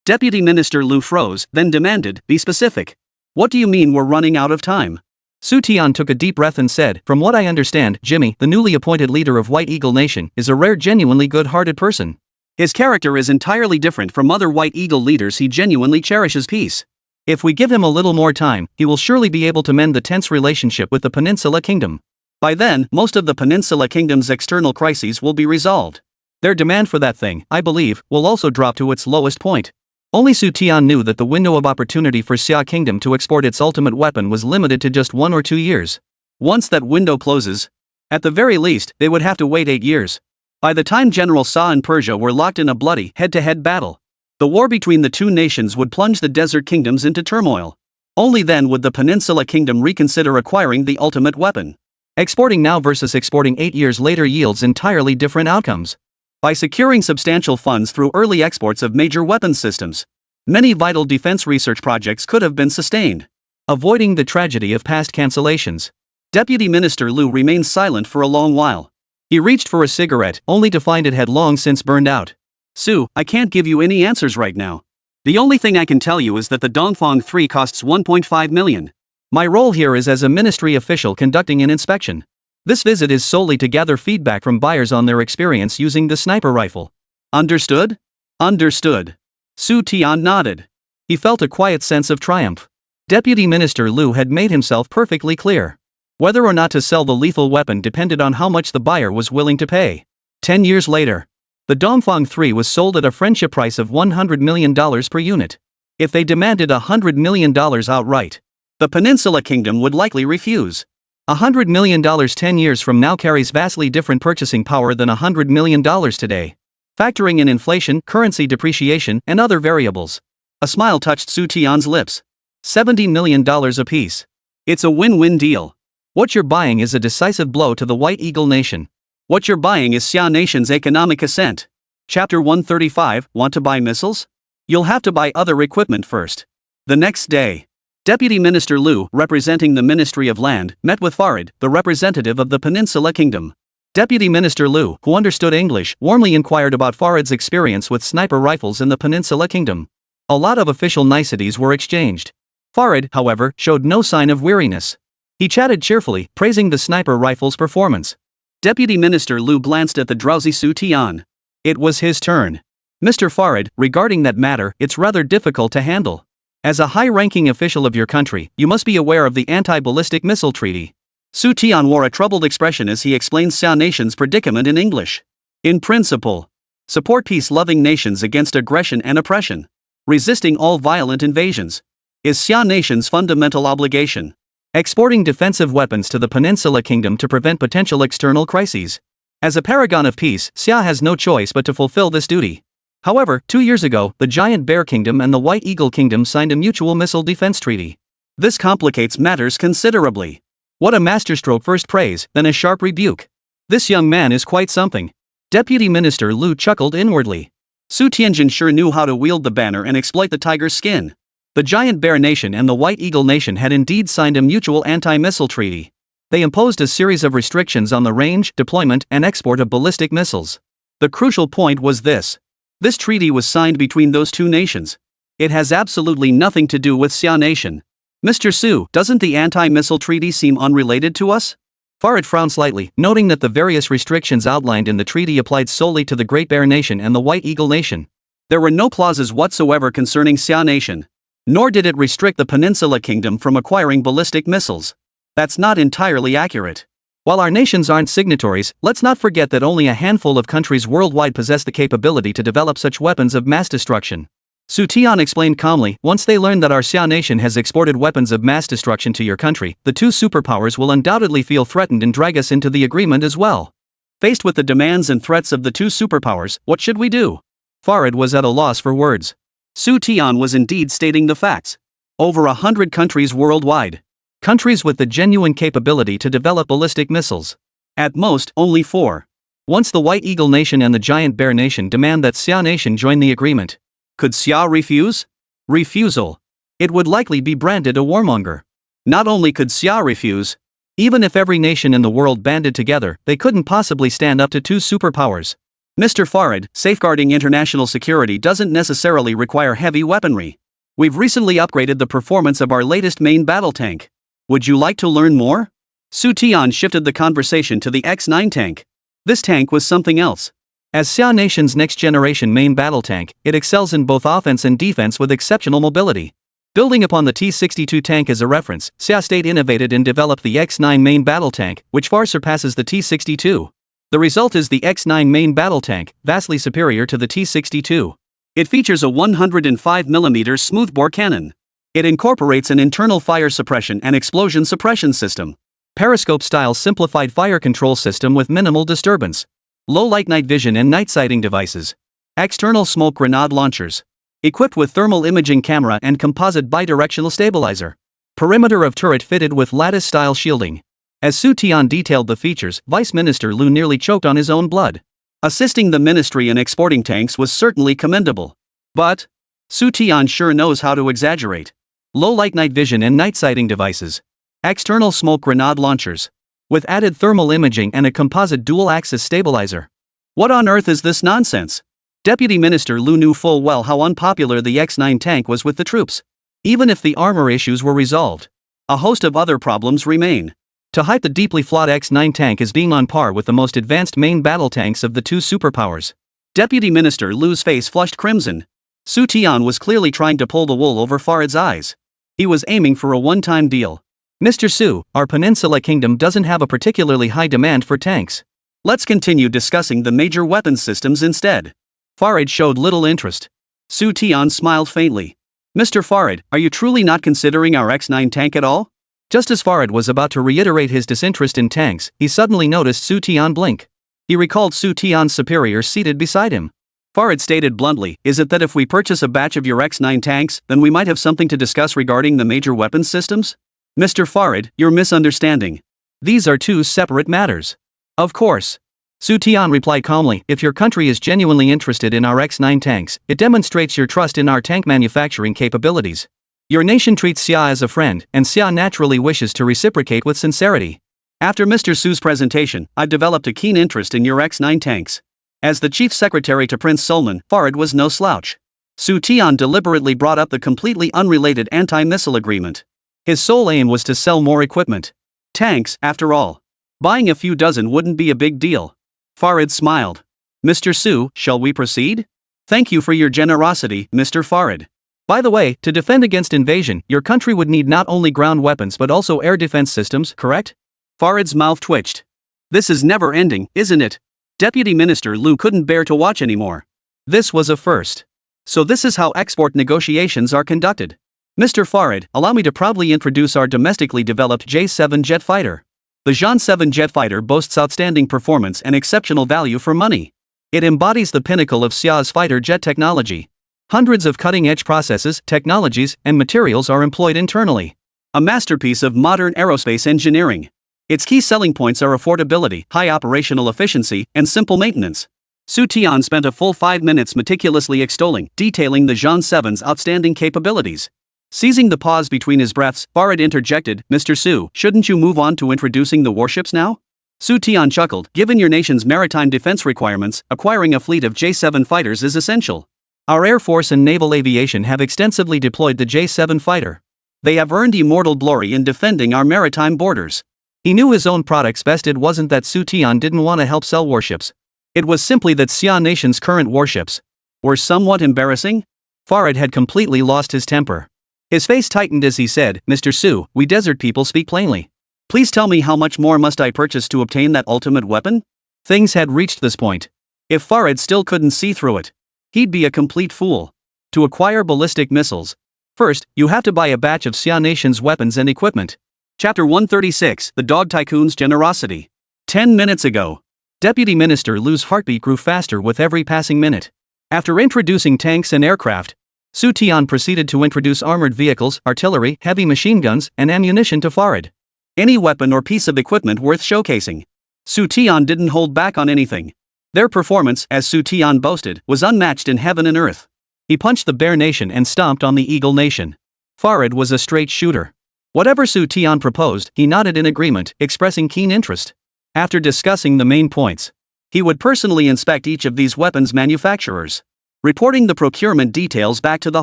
Deputy Minister Lu froze, then demanded, be specific. What do you mean we're running out of time? Xu Tian took a deep breath and said, from what I understand, Jimmy, the newly appointed leader of White Eagle Nation, is a rare, genuinely good-hearted person. His character is entirely different from other White Eagle leaders. He genuinely cherishes peace. If we give him a little more time, he will surely be able to mend the tense relationship with the Peninsula Kingdom. By then, most of the Peninsula Kingdom's external crises will be resolved. Their demand for that thing, I believe, will also drop to its lowest point. Only Xu Tian knew that the window of opportunity for Xia Kingdom to export its ultimate weapon was limited to just 1 or 2 years. Once that window closes, at the very least, they would have to wait 8 years. By the time General Sa and Persia were locked in a bloody head-to-head battle, the war between the two nations would plunge the desert kingdoms into turmoil. Only then would the Peninsula Kingdom reconsider acquiring the ultimate weapon. Exporting now versus exporting 8 years later yields entirely different outcomes. By securing substantial funds through early exports of major weapons systems, many vital defense research projects could have been sustained. Avoiding the tragedy of past cancellations. Deputy Minister Lu remained silent for a long while. He reached for a cigarette, only to find it had long since burned out. Su, I can't give you any answers right now. The only thing I can tell you is that the Dongfang 3 costs 1.5 million. My role here is as a ministry official conducting an inspection. This visit is solely to gather feedback from buyers on their experience using the sniper rifle. Understood? Understood. Xu Tian nodded. He felt a quiet sense of triumph. Deputy Minister Lu had made himself perfectly clear. Whether or not to sell the lethal weapon depended on how much the buyer was willing to pay. 10 years later, the Dongfang 3 was sold at a friendship price of $100 million per unit. If they demanded $100 million outright, the Peninsula Kingdom would likely refuse. $100 million 10 years from now carries vastly different purchasing power than $100 million today, factoring in inflation, currency depreciation, and other variables. A smile touched Xu Tian's lips. $70 million apiece. It's a win-win deal. What you're buying is a decisive blow to the White Eagle Nation. What you're buying is Xia Nation's economic ascent. Chapter 135, Want to buy missiles? You'll have to buy other equipment first. The next day, Deputy Minister Lu, representing the Ministry of Land, met with Farid, the representative of the Peninsula Kingdom. Deputy Minister Lu, who understood English, warmly inquired about Farid's experience with sniper rifles in the Peninsula Kingdom. A lot of official niceties were exchanged. Farid, however, showed no sign of weariness. He chatted cheerfully, praising the sniper rifle's performance. Deputy Minister Lu glanced at the drowsy Xu Tian. It was his turn. Mr. Farid, regarding that matter, it's rather difficult to handle. As a high-ranking official of your country, you must be aware of the anti-ballistic missile treaty. Xu Tian wore a troubled expression as he explained Xia Nation's predicament in English. In principle, support peace-loving nations against aggression and oppression. Resisting all violent invasions is Xia Nation's fundamental obligation. Exporting defensive weapons to the Peninsula Kingdom to prevent potential external crises. As a paragon of peace, Xia has no choice but to fulfill this duty. However, 2 years ago, the Giant Bear Kingdom and the White Eagle Kingdom signed a mutual missile defense treaty. This complicates matters considerably. What a masterstroke, first praise, then a sharp rebuke. This young man is quite something. Deputy Minister Lu chuckled inwardly. Su Tianjin sure knew how to wield the banner and exploit the tiger's skin. The Giant Bear Nation and the White Eagle Nation had indeed signed a mutual anti-missile treaty. They imposed a series of restrictions on the range, deployment, and export of ballistic missiles. The crucial point was this. This treaty was signed between those two nations. It has absolutely nothing to do with Xia Nation. Mr. Su, doesn't the anti-missile treaty seem unrelated to us? Farid frowned slightly, noting that the various restrictions outlined in the treaty applied solely to the Great Bear Nation and the White Eagle Nation. There were no clauses whatsoever concerning Xia Nation. Nor did it restrict the Peninsula Kingdom from acquiring ballistic missiles. That's not entirely accurate. While our nations aren't signatories, let's not forget that only a handful of countries worldwide possess the capability to develop such weapons of mass destruction. Xu Tian explained calmly, once they learn that our Xia Nation has exported weapons of mass destruction to your country, the two superpowers will undoubtedly feel threatened and drag us into the agreement as well. Faced with the demands and threats of the two superpowers, what should we do? Farid was at a loss for words. Xu Tian was indeed stating the facts. Over 100 countries worldwide. Countries with the genuine capability to develop ballistic missiles. At most, only 4. Once the White Eagle Nation and the Giant Bear Nation demand that Xia Nation join the agreement. Could Xia refuse? Refusal. It would likely be branded a warmonger. Not only could Xia refuse, even if every nation in the world banded together, they couldn't possibly stand up to two superpowers. Mr. Farid, safeguarding international security doesn't necessarily require heavy weaponry. We've recently upgraded the performance of our latest main battle tank. Would you like to learn more? Xu Tian shifted the conversation to the X9 tank. This tank was something else. As Xia Nation's next-generation main battle tank, it excels in both offense and defense with exceptional mobility. Building upon the T-62 tank as a reference, Xia State innovated and developed the X9 main battle tank, which far surpasses the T-62. The result is the X9 main battle tank, vastly superior to the T-62. It features a 105mm smoothbore cannon. It incorporates an internal fire suppression and explosion suppression system. Periscope-style simplified fire control system with minimal disturbance. Low-light night vision and night sighting devices. External smoke grenade launchers. Equipped with thermal imaging camera and composite bidirectional stabilizer. Perimeter of turret fitted with lattice-style shielding. As Xu Tian detailed the features, Vice Minister Lu nearly choked on his own blood. Assisting the ministry in exporting tanks was certainly commendable. But Xu Tian sure knows how to exaggerate. Low-light night vision and night sighting devices. External smoke grenade launchers. With added thermal imaging and a composite dual-axis stabilizer. What on earth is this nonsense? Deputy Minister Lu knew full well how unpopular the X9 tank was with the troops. Even if the armor issues were resolved, a host of other problems remain. To hype the deeply flawed X9 tank as being on par with the most advanced main battle tanks of the two superpowers. Deputy Minister Lu's face flushed crimson. Xu Tian was clearly trying to pull the wool over Farid's eyes. He was aiming for a one-time deal. Mr. Su, our Peninsula Kingdom doesn't have a particularly high demand for tanks. Let's continue discussing the major weapons systems instead. Farid showed little interest. Xu Tian smiled faintly. Mr. Farid, are you truly not considering our X9 tank at all? Just as Farid was about to reiterate his disinterest in tanks, he suddenly noticed Xu Tian blink. He recalled Xu Tian's superior seated beside him. Farid stated bluntly, is it that if we purchase a batch of your X9 tanks, then we might have something to discuss regarding the major weapons systems? Mr. Farid, you're misunderstanding. These are two separate matters. Of course. Xu Tian replied calmly, if your country is genuinely interested in our X9 tanks, it demonstrates your trust in our tank manufacturing capabilities. Your nation treats Xia as a friend, and Xia naturally wishes to reciprocate with sincerity. After Mr. Su's presentation, I've developed a keen interest in your X9 tanks. As the chief secretary to Prince Sulman, Farid was no slouch. Xu Tian deliberately brought up the completely unrelated anti-missile agreement. His sole aim was to sell more equipment. Tanks, after all. Buying a few dozen wouldn't be a big deal. Farid smiled. Mr. Su, shall we proceed? Thank you for your generosity, Mr. Farid. By the way, to defend against invasion, your country would need not only ground weapons but also air defense systems, correct? Farid's mouth twitched. This is never ending, isn't it? Deputy Minister Lu couldn't bear to watch anymore. This was a first. So this is how export negotiations are conducted. Mr. Farid, allow me to proudly introduce our domestically developed J-7 jet fighter. The Zhan 7 jet fighter boasts outstanding performance and exceptional value for money. It embodies the pinnacle of Xia's fighter jet technology. Hundreds of cutting-edge processes, technologies, and materials are employed internally. A masterpiece of modern aerospace engineering. Its key selling points are affordability, high operational efficiency, and simple maintenance. Xu Tian spent a full 5 minutes meticulously extolling, detailing the Zhan 7's outstanding capabilities. Seizing the pause between his breaths, Farid interjected, Mr. Su, shouldn't you move on to introducing the warships now? Xu Tian chuckled, given your nation's maritime defense requirements, acquiring a fleet of J-7 fighters is essential. Our Air Force and Naval Aviation have extensively deployed the J-7 fighter. They have earned immortal glory in defending our maritime borders. He knew his own products best. It wasn't that Xu Tian didn't want to help sell warships. It was simply that Xia Nation's current warships were somewhat embarrassing. Farid had completely lost his temper. His face tightened as he said, Mr. Su, we desert people speak plainly. Please tell me how much more must I purchase to obtain that ultimate weapon? Things had reached this point. If Farid still couldn't see through it, he'd be a complete fool. To acquire ballistic missiles, first, you have to buy a batch of Xia Nation's weapons and equipment. Chapter 136, The Dog Tycoon's Generosity. 10 minutes ago. Deputy Minister Lu's heartbeat grew faster with every passing minute. After introducing tanks and aircraft, Xu Tian proceeded to introduce armored vehicles, artillery, heavy machine guns, and ammunition to Farid. Any weapon or piece of equipment worth showcasing. Xu Tian didn't hold back on anything. Their performance, as Xu Tian boasted, was unmatched in heaven and earth. He punched the Bear Nation and stomped on the Eagle Nation. Farid was a straight shooter. Whatever Xu Tian proposed, he nodded in agreement, expressing keen interest. After discussing the main points, he would personally inspect each of these weapons manufacturers, reporting the procurement details back to the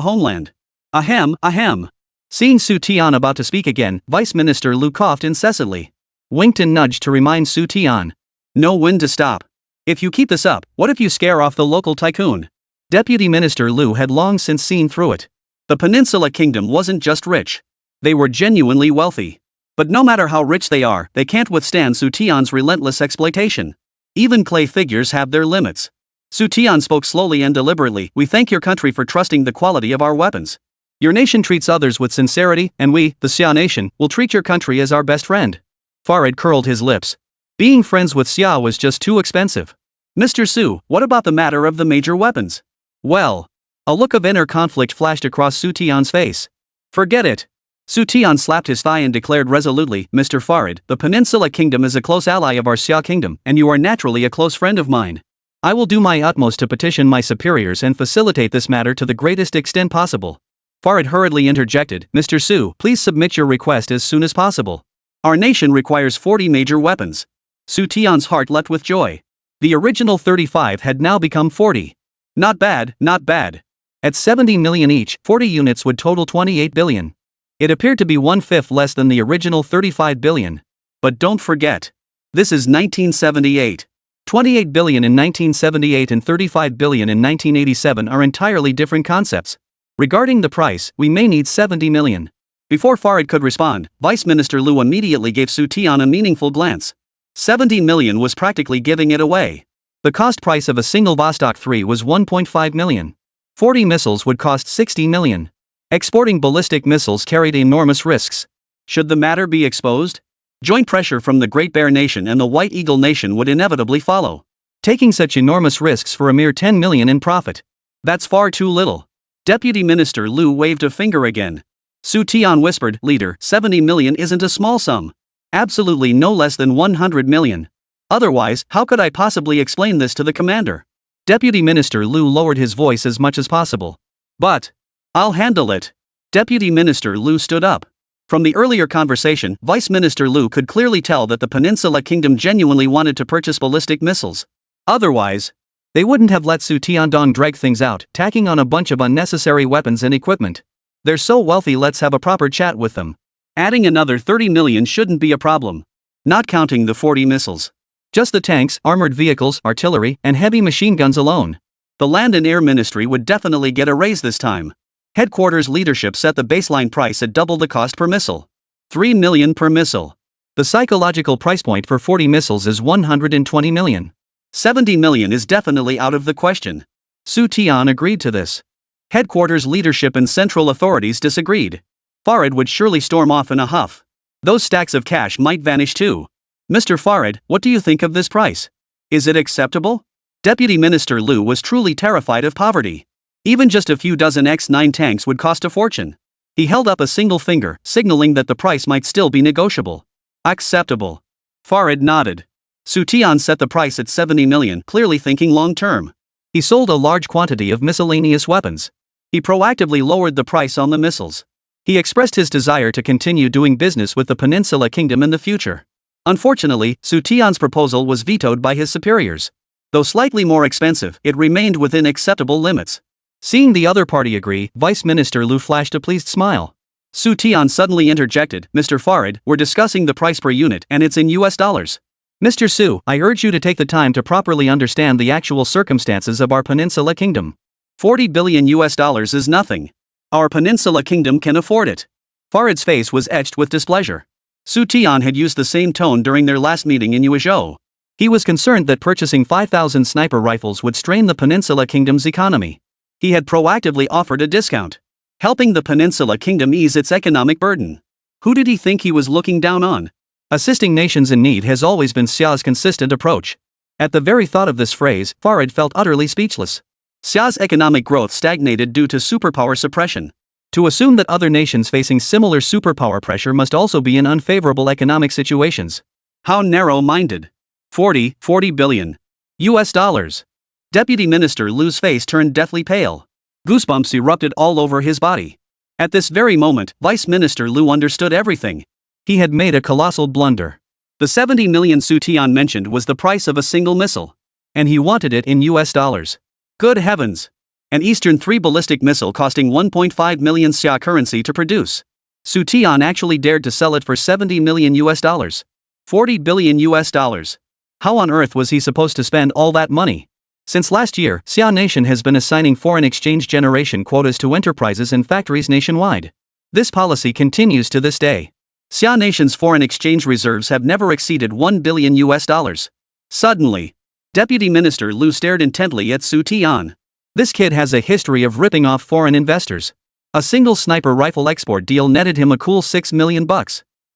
homeland. Ahem, ahem. Seeing Xu Tian about to speak again, Vice Minister Lu coughed incessantly, winked and nudged to remind Xu Tian. Know when to stop. If you keep this up, what if you scare off the local tycoon? Deputy Minister Lu had long since seen through it. The Peninsula Kingdom wasn't just rich. They were genuinely wealthy. But no matter how rich they are, they can't withstand Xu Tian's relentless exploitation. Even clay figures have their limits. Xu Tian spoke slowly and deliberately, we thank your country for trusting the quality of our weapons. Your nation treats others with sincerity, and we, the Xia Nation, will treat your country as our best friend. Farid curled his lips. Being friends with Xia was just too expensive. Mr. Su, what about the matter of the major weapons? Well, a look of inner conflict flashed across Xu Tian's face. Forget it. Xu Tian slapped his thigh and declared resolutely, Mr. Farid, the Peninsula Kingdom is a close ally of our Xia Kingdom, and you are naturally a close friend of mine. I will do my utmost to petition my superiors and facilitate this matter to the greatest extent possible. Farid hurriedly interjected, Mr. Su, please submit your request as soon as possible. Our nation requires 40 major weapons. Xu Tian's heart leapt with joy. The original 35 had now become 40. Not bad, not bad. At 70 million each, 40 units would total 28 billion. It appeared to be 1/5 less than the original 35 billion. But don't forget. This is 1978. 28 billion in 1978 and 35 billion in 1987 are entirely different concepts. Regarding the price, we may need 70 million. Before Farid could respond, Vice Minister Lu immediately gave Xu Tian a meaningful glance. 70 million was practically giving it away. The cost price of a single Vostok 3 was 1.5 million. 40 missiles would cost 60 million. Exporting ballistic missiles carried enormous risks. Should the matter be exposed? Joint pressure from the Great Bear Nation and the White Eagle Nation would inevitably follow. Taking such enormous risks for a mere 10 million in profit. That's far too little. Deputy Minister Lu waved a finger again. Xu Tian whispered, Leader, 70 million isn't a small sum. Absolutely no less than 100 million. Otherwise, how could I possibly explain this to the commander? Deputy Minister Lu lowered his voice as much as possible. But I'll handle it. Deputy Minister Lu stood up. From the earlier conversation, Vice Minister Liu could clearly tell that the Peninsula Kingdom genuinely wanted to purchase ballistic missiles. Otherwise, they wouldn't have let Su Tiandong drag things out, tacking on a bunch of unnecessary weapons and equipment. They're so wealthy, let's have a proper chat with them. Adding another 30 million shouldn't be a problem. Not counting the 40 missiles. Just the tanks, armored vehicles, artillery, and heavy machine guns alone. The Land and Air Ministry would definitely get a raise this time. Headquarters leadership set the baseline price at double the cost per missile. 3 million per missile. The psychological price point for 40 missiles is 120 million. 70 million is definitely out of the question. Xu Tian agreed to this. Headquarters leadership and central authorities disagreed. Farid would surely storm off in a huff. Those stacks of cash might vanish too. Mr. Farid, what do you think of this price? Is it acceptable? Deputy Minister Liu was truly terrified of poverty. Even just a few dozen X-9 tanks would cost a fortune. He held up a single finger, signaling that the price might still be negotiable. Acceptable. Farid nodded. Xu Tian set the price at 70 million, clearly thinking long-term. He sold a large quantity of miscellaneous weapons. He proactively lowered the price on the missiles. He expressed his desire to continue doing business with the Peninsula Kingdom in the future. Unfortunately, Xu Tian's proposal was vetoed by his superiors. Though slightly more expensive, it remained within acceptable limits. Seeing the other party agree, Vice Minister Liu flashed a pleased smile. Xu Tian suddenly interjected, Mr. Farid, we're discussing the price per unit and it's in US dollars. Mr. Su, I urge you to take the time to properly understand the actual circumstances of our Peninsula Kingdom. 40 billion US dollars is nothing. Our Peninsula Kingdom can afford it. Farid's face was etched with displeasure. Xu Tian had used the same tone during their last meeting in Haizhou. He was concerned that purchasing 5,000 sniper rifles would strain the Peninsula Kingdom's economy. He had proactively offered a discount, helping the Peninsula Kingdom ease its economic burden. Who did he think he was looking down on? Assisting nations in need has always been Xia's consistent approach. At the very thought of this phrase, Farid felt utterly speechless. Xia's economic growth stagnated due to superpower suppression. To assume that other nations facing similar superpower pressure must also be in unfavorable economic situations. How narrow-minded. 40 billion. US dollars. Deputy Minister Liu's face turned deathly pale. Goosebumps erupted all over his body. At this very moment, Vice Minister Liu understood everything. He had made a colossal blunder. The 70 million Xu Tian mentioned was the price of a single missile. And he wanted it in US dollars. Good heavens! An Eastern 3 ballistic missile costing 1.5 million Xia currency to produce. Xu Tian actually dared to sell it for 70 million US dollars. 40 billion US dollars. How on earth was he supposed to spend all that money? Since last year, Xia Nation has been assigning foreign exchange generation quotas to enterprises and factories nationwide. This policy continues to this day. Xia Nation's foreign exchange reserves have never exceeded 1 billion US dollars. Suddenly, Deputy Minister Liu stared intently at Xu Tian. This kid has a history of ripping off foreign investors. A single sniper rifle export deal netted him a cool $6 million.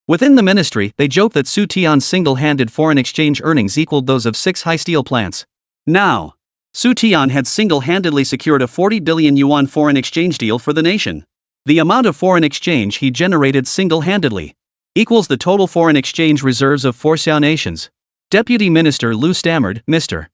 Within the ministry, they joke that Xu Tian's single-handed foreign exchange earnings equaled those of 6 high steel plants. Now, Xu Tian had single-handedly secured a 40 billion yuan foreign exchange deal for the nation. The amount of foreign exchange he generated single-handedly equals the total foreign exchange reserves of 4 Xia nations. Deputy Minister Liu stammered, Mr.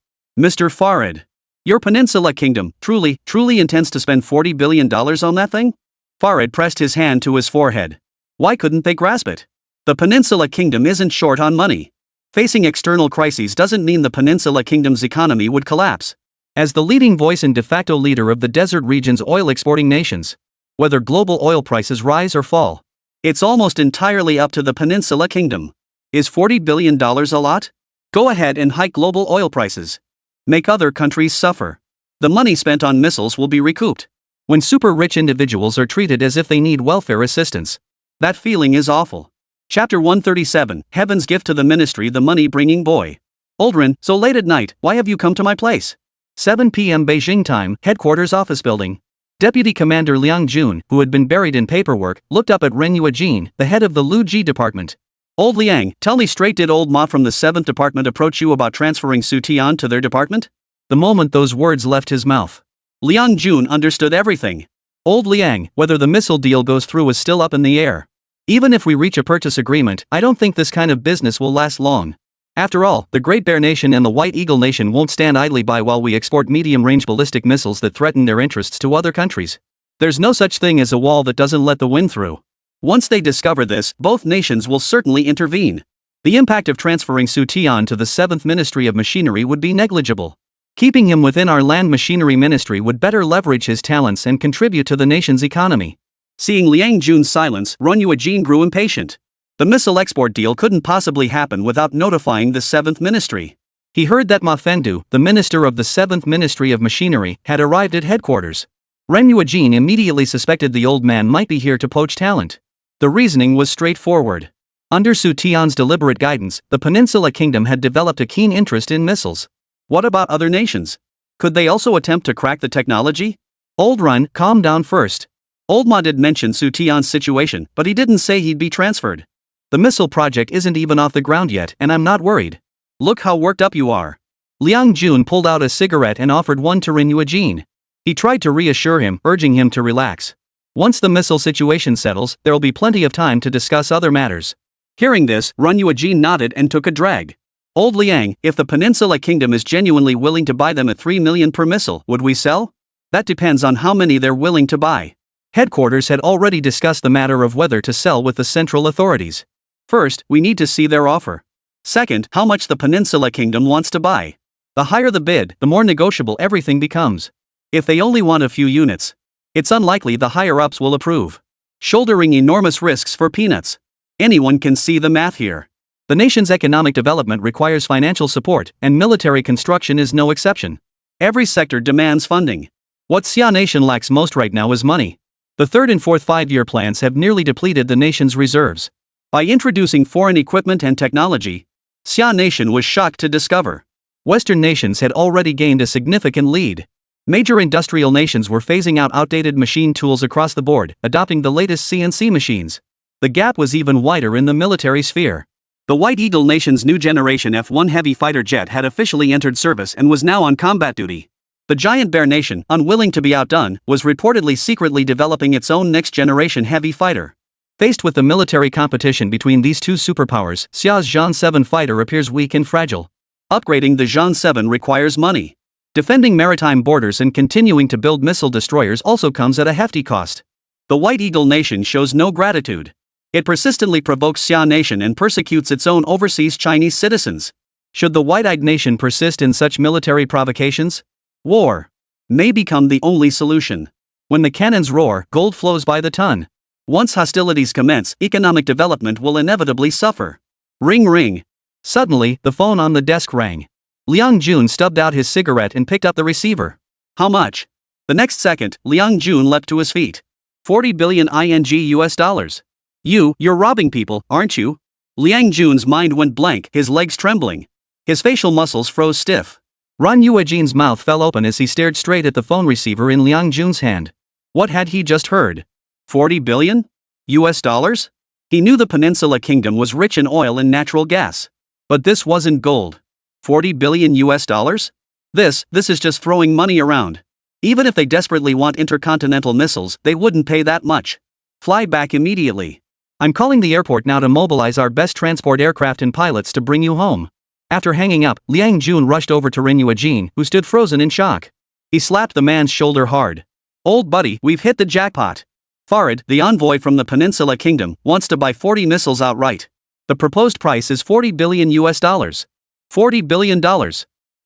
Farid, your Peninsula Kingdom truly intends to spend $40 billion on that thing? Farid pressed his hand to his forehead. Why couldn't they grasp it? The Peninsula Kingdom isn't short on money. Facing external crises doesn't mean the Peninsula Kingdom's economy would collapse. As the leading voice and de facto leader of the desert region's oil-exporting nations, whether global oil prices rise or fall, it's almost entirely up to the Peninsula Kingdom. Is $40 billion a lot? Go ahead and hike global oil prices. Make other countries suffer. The money spent on missiles will be recouped. When super-rich individuals are treated as if they need welfare assistance, that feeling is awful. Chapter 137, Heaven's Gift to the Ministry, the Money-Bringing Boy. Aldrin, so late at night, why have you come to my place? 7 p.m. Beijing time, headquarters office building. Deputy Commander Liang Jun, who had been buried in paperwork, looked up at Ren Yuejin, the head of the Lu Ji department. Old Liang, tell me straight, did old Ma from the 7th department approach you about transferring Xu Tian to their department? The moment those words left his mouth, Liang Jun understood everything. Old Liang, whether the missile deal goes through is still up in the air. Even if we reach a purchase agreement, I don't think this kind of business will last long. After all, the Great Bear Nation and the White Eagle Nation won't stand idly by while we export medium-range ballistic missiles that threaten their interests to other countries. There's no such thing as a wall that doesn't let the wind through. Once they discover this, both nations will certainly intervene. The impact of transferring Xu Tian to the 7th Ministry of Machinery would be negligible. Keeping him within our land machinery ministry would better leverage his talents and contribute to the nation's economy. Seeing Liang Jun's silence, Ren Yuejin grew impatient. The missile export deal couldn't possibly happen without notifying the 7th Ministry. He heard that Ma Fengdu, the minister of the 7th Ministry of Machinery, had arrived at headquarters. Ren Yuejin immediately suspected the old man might be here to poach talent. The reasoning was straightforward. Under Xu Tian's deliberate guidance, the Peninsula Kingdom had developed a keen interest in missiles. What about other nations? Could they also attempt to crack the technology? Old Ren, calm down first. Old Ma did mention Xu Tian's situation, but he didn't say he'd be transferred. The missile project isn't even off the ground yet, and I'm not worried. Look how worked up you are. Liang Jun pulled out a cigarette and offered one to Ren Yuejin. He tried to reassure him, urging him to relax. Once the missile situation settles, there'll be plenty of time to discuss other matters. Hearing this, Ren Yuejin nodded and took a drag. Old Liang, if the Peninsula Kingdom is genuinely willing to buy them at 3 million per missile, would we sell? That depends on how many they're willing to buy. Headquarters had already discussed the matter of whether to sell with the central authorities. First, we need to see their offer. Second, how much the Peninsula Kingdom wants to buy. The higher the bid, the more negotiable everything becomes. If they only want a few units, it's unlikely the higher-ups will approve. Shouldering enormous risks for peanuts. Anyone can see the math here. The nation's economic development requires financial support, and military construction is no exception. Every sector demands funding. What Xia Nation lacks most right now is money. The 3rd and 4th 5-year plans have nearly depleted the nation's reserves. By introducing foreign equipment and technology, Xia Nation was shocked to discover Western nations had already gained a significant lead. Major industrial nations were phasing out outdated machine tools across the board, adopting the latest CNC machines. The gap was even wider in the military sphere. The White Eagle nation's new generation F-1 heavy fighter jet had officially entered service and was now on combat duty. The Giant Bear nation, unwilling to be outdone, was reportedly secretly developing its own next-generation heavy fighter. Faced with the military competition between these two superpowers, Xia's Zhan 7 fighter appears weak and fragile. Upgrading the Zhan 7 requires money. Defending maritime borders and continuing to build missile destroyers also comes at a hefty cost. The White Eagle nation shows no gratitude. It persistently provokes Xia Nation and persecutes its own overseas Chinese citizens. Should the White-Eyed nation persist in such military provocations? War may become the only solution. When the cannons roar, gold flows by the ton. Once hostilities commence, economic development will inevitably suffer. Ring ring. Suddenly, the phone on the desk rang. Liang Jun stubbed out his cigarette and picked up the receiver. How much? The next second, Liang Jun leapt to his feet. 40 billion ING US dollars. You're robbing people, aren't you? Liang Jun's mind went blank, his legs trembling. His facial muscles froze stiff. Ren Yuejin's mouth fell open as he stared straight at the phone receiver in Liang Jun's hand. What had he just heard? 40 billion? US dollars? He knew the Peninsula Kingdom was rich in oil and natural gas. But this wasn't gold. 40 billion US dollars? This is just throwing money around. Even if they desperately want intercontinental missiles, they wouldn't pay that much. Fly back immediately. I'm calling the airport now to mobilize our best transport aircraft and pilots to bring you home. After hanging up, Liang Jun rushed over to Ren Yuejin, who stood frozen in shock. He slapped the man's shoulder hard. Old buddy, we've hit the jackpot. Farid, the envoy from the Peninsula Kingdom, wants to buy 40 missiles outright. The proposed price is 40 billion US dollars. $40 billion.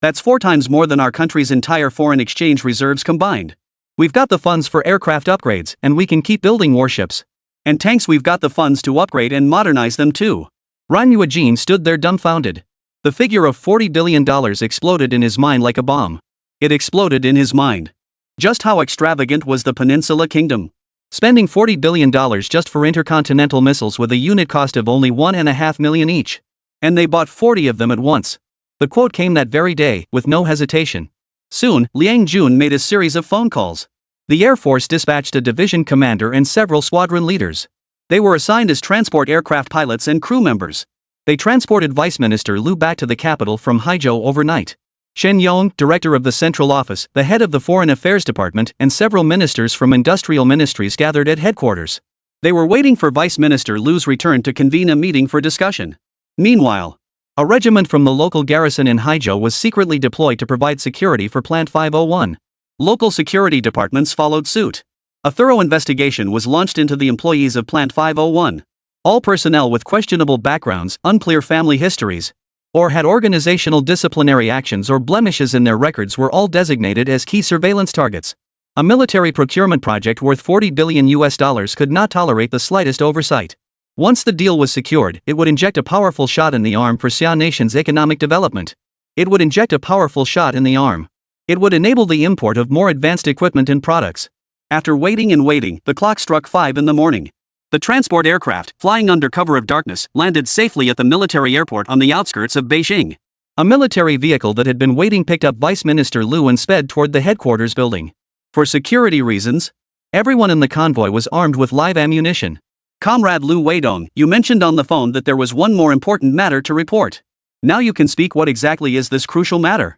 That's 4 times more than our country's entire foreign exchange reserves combined. We've got the funds for aircraft upgrades, and we can keep building warships. And tanks, we've got the funds to upgrade and modernize them too. Ren Yuejin stood there dumbfounded. The figure of $40 billion exploded in his mind like a bomb. It exploded in his mind. Just how extravagant was the Peninsula Kingdom? Spending $40 billion just for intercontinental missiles with a unit cost of only $1.5 million each. And they bought 40 of them at once. The quote came that very day, with no hesitation. Soon, Liang Jun made a series of phone calls. The Air Force dispatched a division commander and several squadron leaders. They were assigned as transport aircraft pilots and crew members. They transported Vice Minister Liu back to the capital from Haizhou overnight. Shen Yong, director of the Central Office, the head of the Foreign Affairs Department, and several ministers from industrial ministries gathered at headquarters. They were waiting for Vice Minister Liu's return to convene a meeting for discussion. Meanwhile, a regiment from the local garrison in Haizhou was secretly deployed to provide security for Plant 501. Local security departments followed suit. A thorough investigation was launched into the employees of Plant 501. All personnel with questionable backgrounds, unclear family histories, or had organizational disciplinary actions or blemishes in their records were all designated as key surveillance targets. A military procurement project worth $40 billion could not tolerate the slightest oversight. Once the deal was secured, it would inject a powerful shot in the arm for Xia Nation's economic development. It would inject a powerful shot in the arm. It would enable the import of more advanced equipment and products. After waiting and waiting, the clock struck 5 in the morning. The transport aircraft, flying under cover of darkness, landed safely at the military airport on the outskirts of Beijing. A military vehicle that had been waiting picked up Vice Minister Liu and sped toward the headquarters building. For security reasons, everyone in the convoy was armed with live ammunition. Comrade Liu Weidong, you mentioned on the phone that there was one more important matter to report. Now you can speak. What exactly is this crucial matter?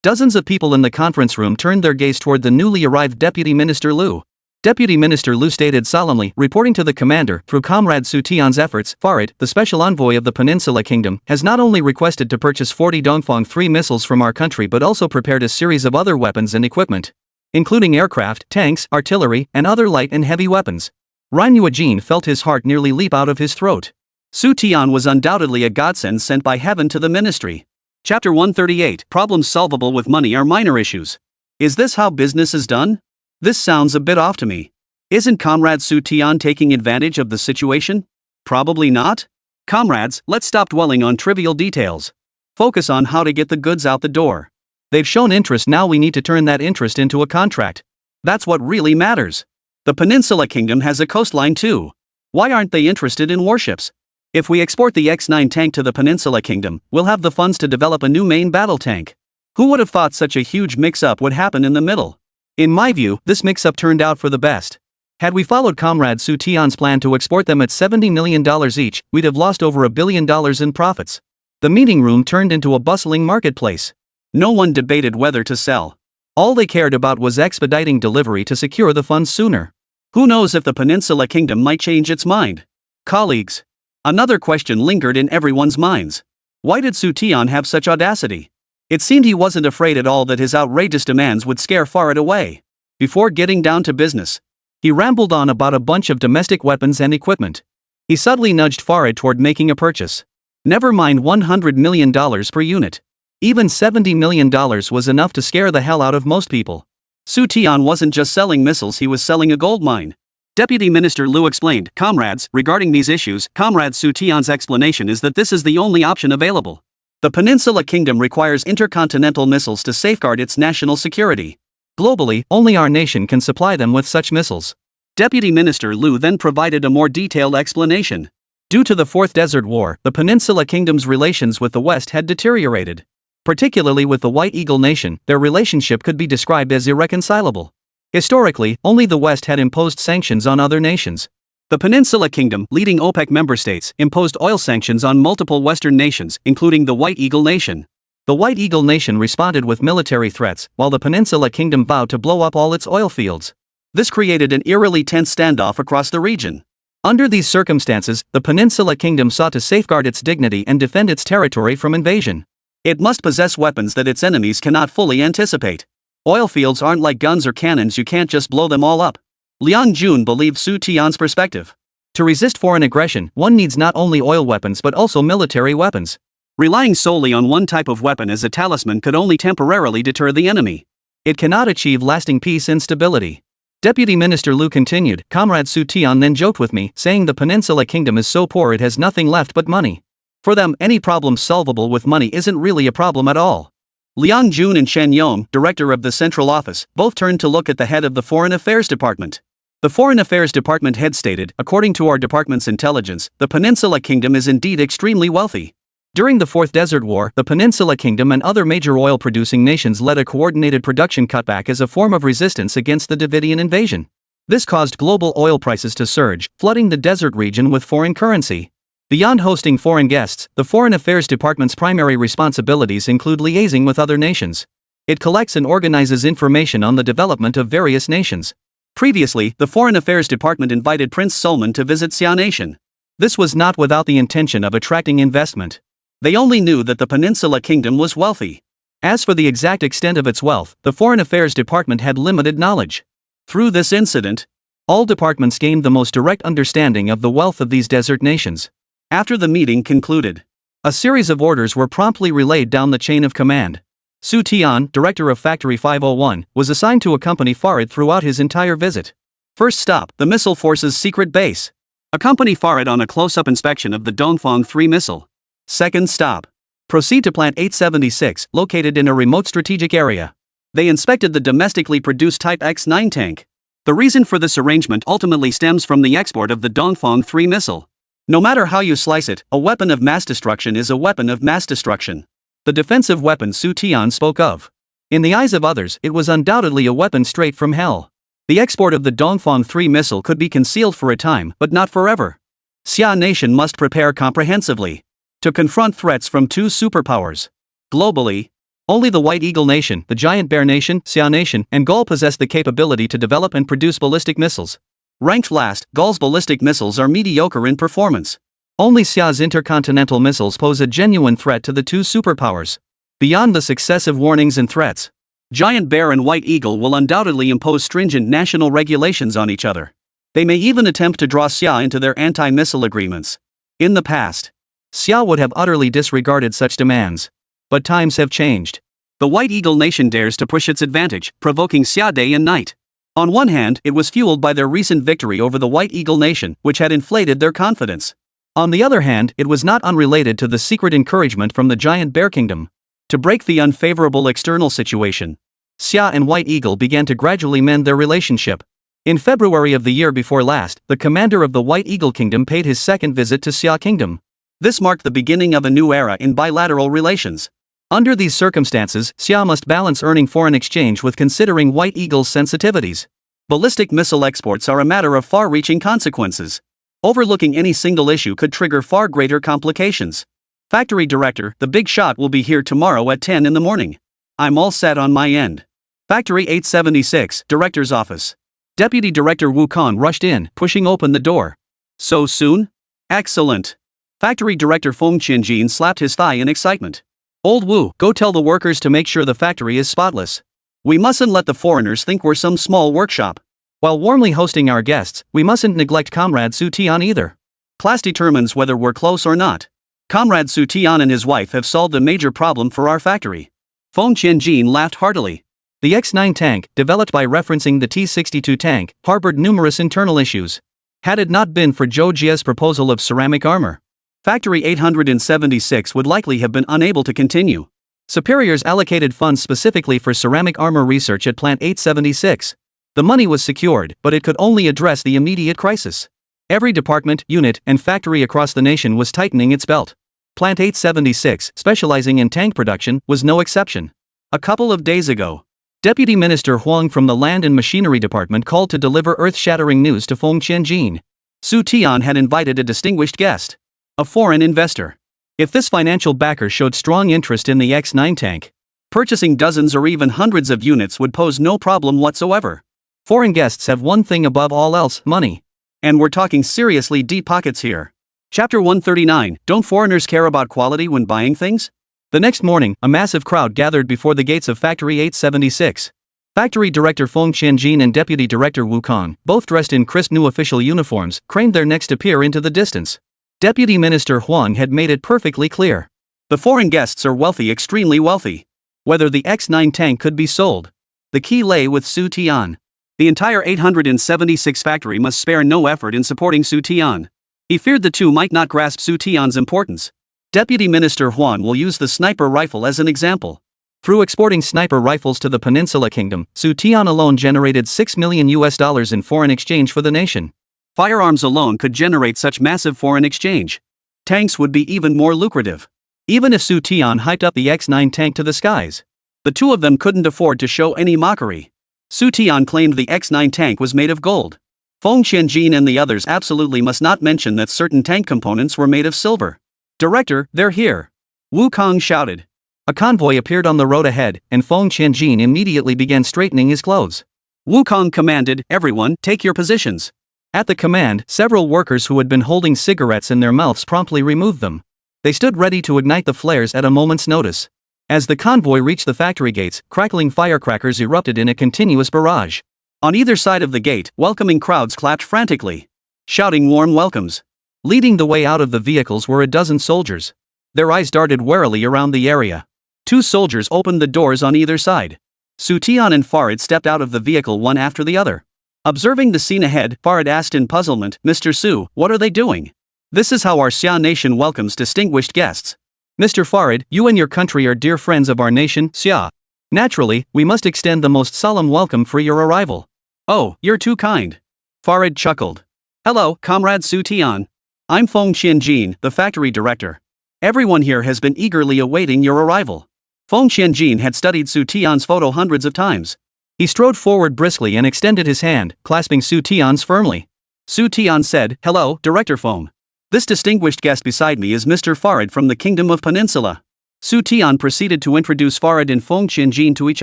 Dozens of people in the conference room turned their gaze toward the newly arrived Deputy Minister Liu. Deputy Minister Liu stated solemnly, reporting to the commander, through Comrade Xu Tian's efforts, Farid, the special envoy of the Peninsula Kingdom, has not only requested to purchase 40 Dongfang 3 missiles from our country but also prepared a series of other weapons and equipment, including aircraft, tanks, artillery, and other light and heavy weapons. Ran Yuejin felt his heart nearly leap out of his throat. Xu Tian was undoubtedly a godsend sent by heaven to the ministry. Chapter 138, Problems solvable with money are minor issues. Is this how business is done? This sounds a bit off to me. Isn't Comrade Xu Tian taking advantage of the situation? Probably not. Comrades, let's stop dwelling on trivial details. Focus on how to get the goods out the door. They've shown interest, now we need to turn that interest into a contract. That's what really matters. The Peninsula Kingdom has a coastline too. Why aren't they interested in warships? If we export the X9 tank to the Peninsula Kingdom, we'll have the funds to develop a new main battle tank. Who would have thought such a huge mix-up would happen in the middle? In my view, this mix-up turned out for the best. Had we followed Comrade Xu Tian's plan to export them at $70 million each, we'd have lost over $1 billion in profits. The meeting room turned into a bustling marketplace. No one debated whether to sell. All they cared about was expediting delivery to secure the funds sooner. Who knows if the Peninsula Kingdom might change its mind? Colleagues. Another question lingered in everyone's minds. Why did Xu Tian have such audacity? It seemed he wasn't afraid at all that his outrageous demands would scare Farid away. Before getting down to business, he rambled on about a bunch of domestic weapons and equipment. He subtly nudged Farid toward making a purchase. Never mind $100 million per unit. Even $70 million was enough to scare the hell out of most people. Xu Tian wasn't just selling missiles, he was selling a gold mine. Deputy Minister Liu explained, Comrades, regarding these issues, Comrade Xu Tian's explanation is that this is the only option available. The Peninsula Kingdom requires intercontinental missiles to safeguard its national security. Globally, only our nation can supply them with such missiles. Deputy Minister Liu then provided a more detailed explanation. Due to the Fourth Desert War, the Peninsula Kingdom's relations with the West had deteriorated. Particularly with the White Eagle Nation, their relationship could be described as irreconcilable. Historically, only the West had imposed sanctions on other nations. The Peninsula Kingdom, leading OPEC member states, imposed oil sanctions on multiple Western nations, including the White Eagle Nation. The White Eagle Nation responded with military threats, while the Peninsula Kingdom vowed to blow up all its oil fields. This created an eerily tense standoff across the region. Under these circumstances, the Peninsula Kingdom sought to safeguard its dignity and defend its territory from invasion. It must possess weapons that its enemies cannot fully anticipate. Oil fields aren't like guns or cannons, you can't just blow them all up. Liang Jun believed Xu Tian's perspective. To resist foreign aggression, one needs not only oil weapons but also military weapons. Relying solely on one type of weapon as a talisman could only temporarily deter the enemy. It cannot achieve lasting peace and stability. Deputy Minister Liu continued, Comrade Xu Tian then joked with me, saying the Peninsula Kingdom is so poor it has nothing left but money. For them, any problem solvable with money isn't really a problem at all. Liang Jun and Shen Yong, director of the Central Office, both turned to look at the head of the Foreign Affairs Department. The Foreign Affairs Department head stated, according to our department's intelligence, the Peninsula Kingdom is indeed extremely wealthy. During the Fourth Desert War, the Peninsula Kingdom and other major oil-producing nations led a coordinated production cutback as a form of resistance against the Davidian invasion. This caused global oil prices to surge, flooding the desert region with foreign currency. Beyond hosting foreign guests, the Foreign Affairs Department's primary responsibilities include liaising with other nations. It collects and organizes information on the development of various nations. Previously, the Foreign Affairs Department invited Prince Salman to visit Xia Nation. This was not without the intention of attracting investment. They only knew that the Peninsula Kingdom was wealthy. As for the exact extent of its wealth, the Foreign Affairs Department had limited knowledge. Through this incident, All departments gained the most direct understanding of the wealth of these desert nations. After the meeting concluded, a series of orders were promptly relayed down the chain of command. Xu Tian, director of Factory 501, was assigned to accompany Farid throughout his entire visit. First stop, the missile force's secret base. Accompany Farid on a close-up inspection of the Dongfang 3 missile. Second stop, proceed to Plant 876, located in a remote strategic area. They inspected the domestically produced Type X-9 tank. The reason for this arrangement ultimately stems from the export of the Dongfang 3 missile. No matter how you slice it, a weapon of mass destruction is a weapon of mass destruction. The defensive weapon Xu Tian spoke of. In the eyes of others, it was undoubtedly a weapon straight from hell. The export of the Dongfang 3 missile could be concealed for a time, but not forever. Xia Nation must prepare comprehensively to confront threats from 2 superpowers. Globally, only the White Eagle Nation, the Giant Bear Nation, Xia Nation, and Gaul possess the capability to develop and produce ballistic missiles. Ranked last, Gaul's ballistic missiles are mediocre in performance. Only Xia's intercontinental missiles pose a genuine threat to the 2 superpowers. Beyond the successive warnings and threats, Giant Bear and White Eagle will undoubtedly impose stringent national regulations on each other. They may even attempt to draw Xia into their anti-missile agreements. In the past, Xia would have utterly disregarded such demands. But times have changed. The White Eagle Nation dares to push its advantage, provoking Xia day and night. On one hand, it was fueled by their recent victory over the White Eagle Nation, which had inflated their confidence. On the other hand, it was not unrelated to the secret encouragement from the Giant Bear Kingdom to break the unfavorable external situation. Xia and White Eagle began to gradually mend their relationship. In February of the year before last, the commander of the White Eagle Kingdom paid his second visit to Xia Kingdom. This marked the beginning of a new era in bilateral relations. Under these circumstances, Xia must balance earning foreign exchange with considering White Eagle's sensitivities. Ballistic missile exports are a matter of far-reaching consequences. Overlooking any single issue could trigger far greater complications. Factory director, the big shot will be here tomorrow at 10 in the morning. I'm all set on my end. Factory 876, director's office. Deputy Director Wu Kan rushed in, pushing open the door. So soon? Excellent. Factory director Feng Qianjin slapped his thigh in excitement. Old Wu, go tell the workers to make sure the factory is spotless. We mustn't let the foreigners think we're some small workshop. While warmly hosting our guests, we mustn't neglect Comrade Xu Tian either. Class determines whether we're close or not. Comrade Xu Tian and his wife have solved a major problem for our factory. Feng Qianjin laughed heartily. The X-9 tank, developed by referencing the T-62 tank, harbored numerous internal issues. Had it not been for Zhou Jie's proposal of ceramic armor, Factory 876 would likely have been unable to continue. Superiors allocated funds specifically for ceramic armor research at Plant 876. The money was secured, but it could only address the immediate crisis. Every department, unit, and factory across the nation was tightening its belt. Plant 876, specializing in tank production, was no exception. A couple of days ago, Deputy Minister Huang from the Land and Machinery Department called to deliver earth-shattering news to Feng Qianjin. Xu Tian had invited a distinguished guest, a foreign investor. If this financial backer showed strong interest in the X-9 tank, purchasing dozens or even hundreds of units would pose no problem whatsoever. Foreign guests have one thing above all else: money. And we're talking seriously deep pockets here. Chapter 139, Don't Foreigners Care About Quality When Buying Things? The next morning, a massive crowd gathered before the gates of Factory 876. Factory Director Feng Qianjin and Deputy Director Wu Kan, both dressed in crisp new official uniforms, craned their necks to peer into the distance. Deputy Minister Huang had made it perfectly clear. The foreign guests are wealthy, extremely wealthy. Whether the X-9 tank could be sold, the key lay with Xu Tian. The entire 876 factory must spare no effort in supporting Xu Tian. He feared the two might not grasp Xu Tian's importance. Deputy Minister Huang will use the sniper rifle as an example. Through exporting sniper rifles to the Peninsula Kingdom, Xu Tian alone generated $6 million in foreign exchange for the nation. Firearms alone could generate such massive foreign exchange. Tanks would be even more lucrative. Even if Xu Tian hyped up the X-9 tank to the skies, the two of them couldn't afford to show any mockery. Xu Tian claimed the X-9 tank was made of gold. Feng Qianjin and the others absolutely must not mention that certain tank components were made of silver. Director, they're here. Wu Kang shouted. A convoy appeared on the road ahead, and Feng Qianjin immediately began straightening his clothes. Wu Kang commanded, "Everyone, take your positions." At the command, several workers who had been holding cigarettes in their mouths promptly removed them. They stood ready to ignite the flares at a moment's notice. As the convoy reached the factory gates, crackling firecrackers erupted in a continuous barrage. On either side of the gate, welcoming crowds clapped frantically, shouting warm welcomes. Leading the way out of the vehicles were a dozen soldiers. Their eyes darted warily around the area. 2 soldiers opened the doors on either side. Xu Tian and Farid stepped out of the vehicle one after the other. Observing the scene ahead, Farid asked in puzzlement, "Mr. Su, what are they doing? This is how our Xia nation welcomes distinguished guests." Mr. Farid, you and your country are dear friends of our nation, Xia. Naturally, we must extend the most solemn welcome for your arrival. Oh, you're too kind. Farid chuckled. Hello, Comrade Xu Tian. I'm Feng Qianjin, the factory director. Everyone here has been eagerly awaiting your arrival. Feng Qianjin had studied Xu Tian's photo hundreds of times. He strode forward briskly and extended his hand, clasping Xu Tian's firmly. Xu Tian said, "Hello, Director Feng. This distinguished guest beside me is Mr. Farid from the Kingdom of Peninsula." Xu Tian proceeded to introduce Farid and Feng Qianjin to each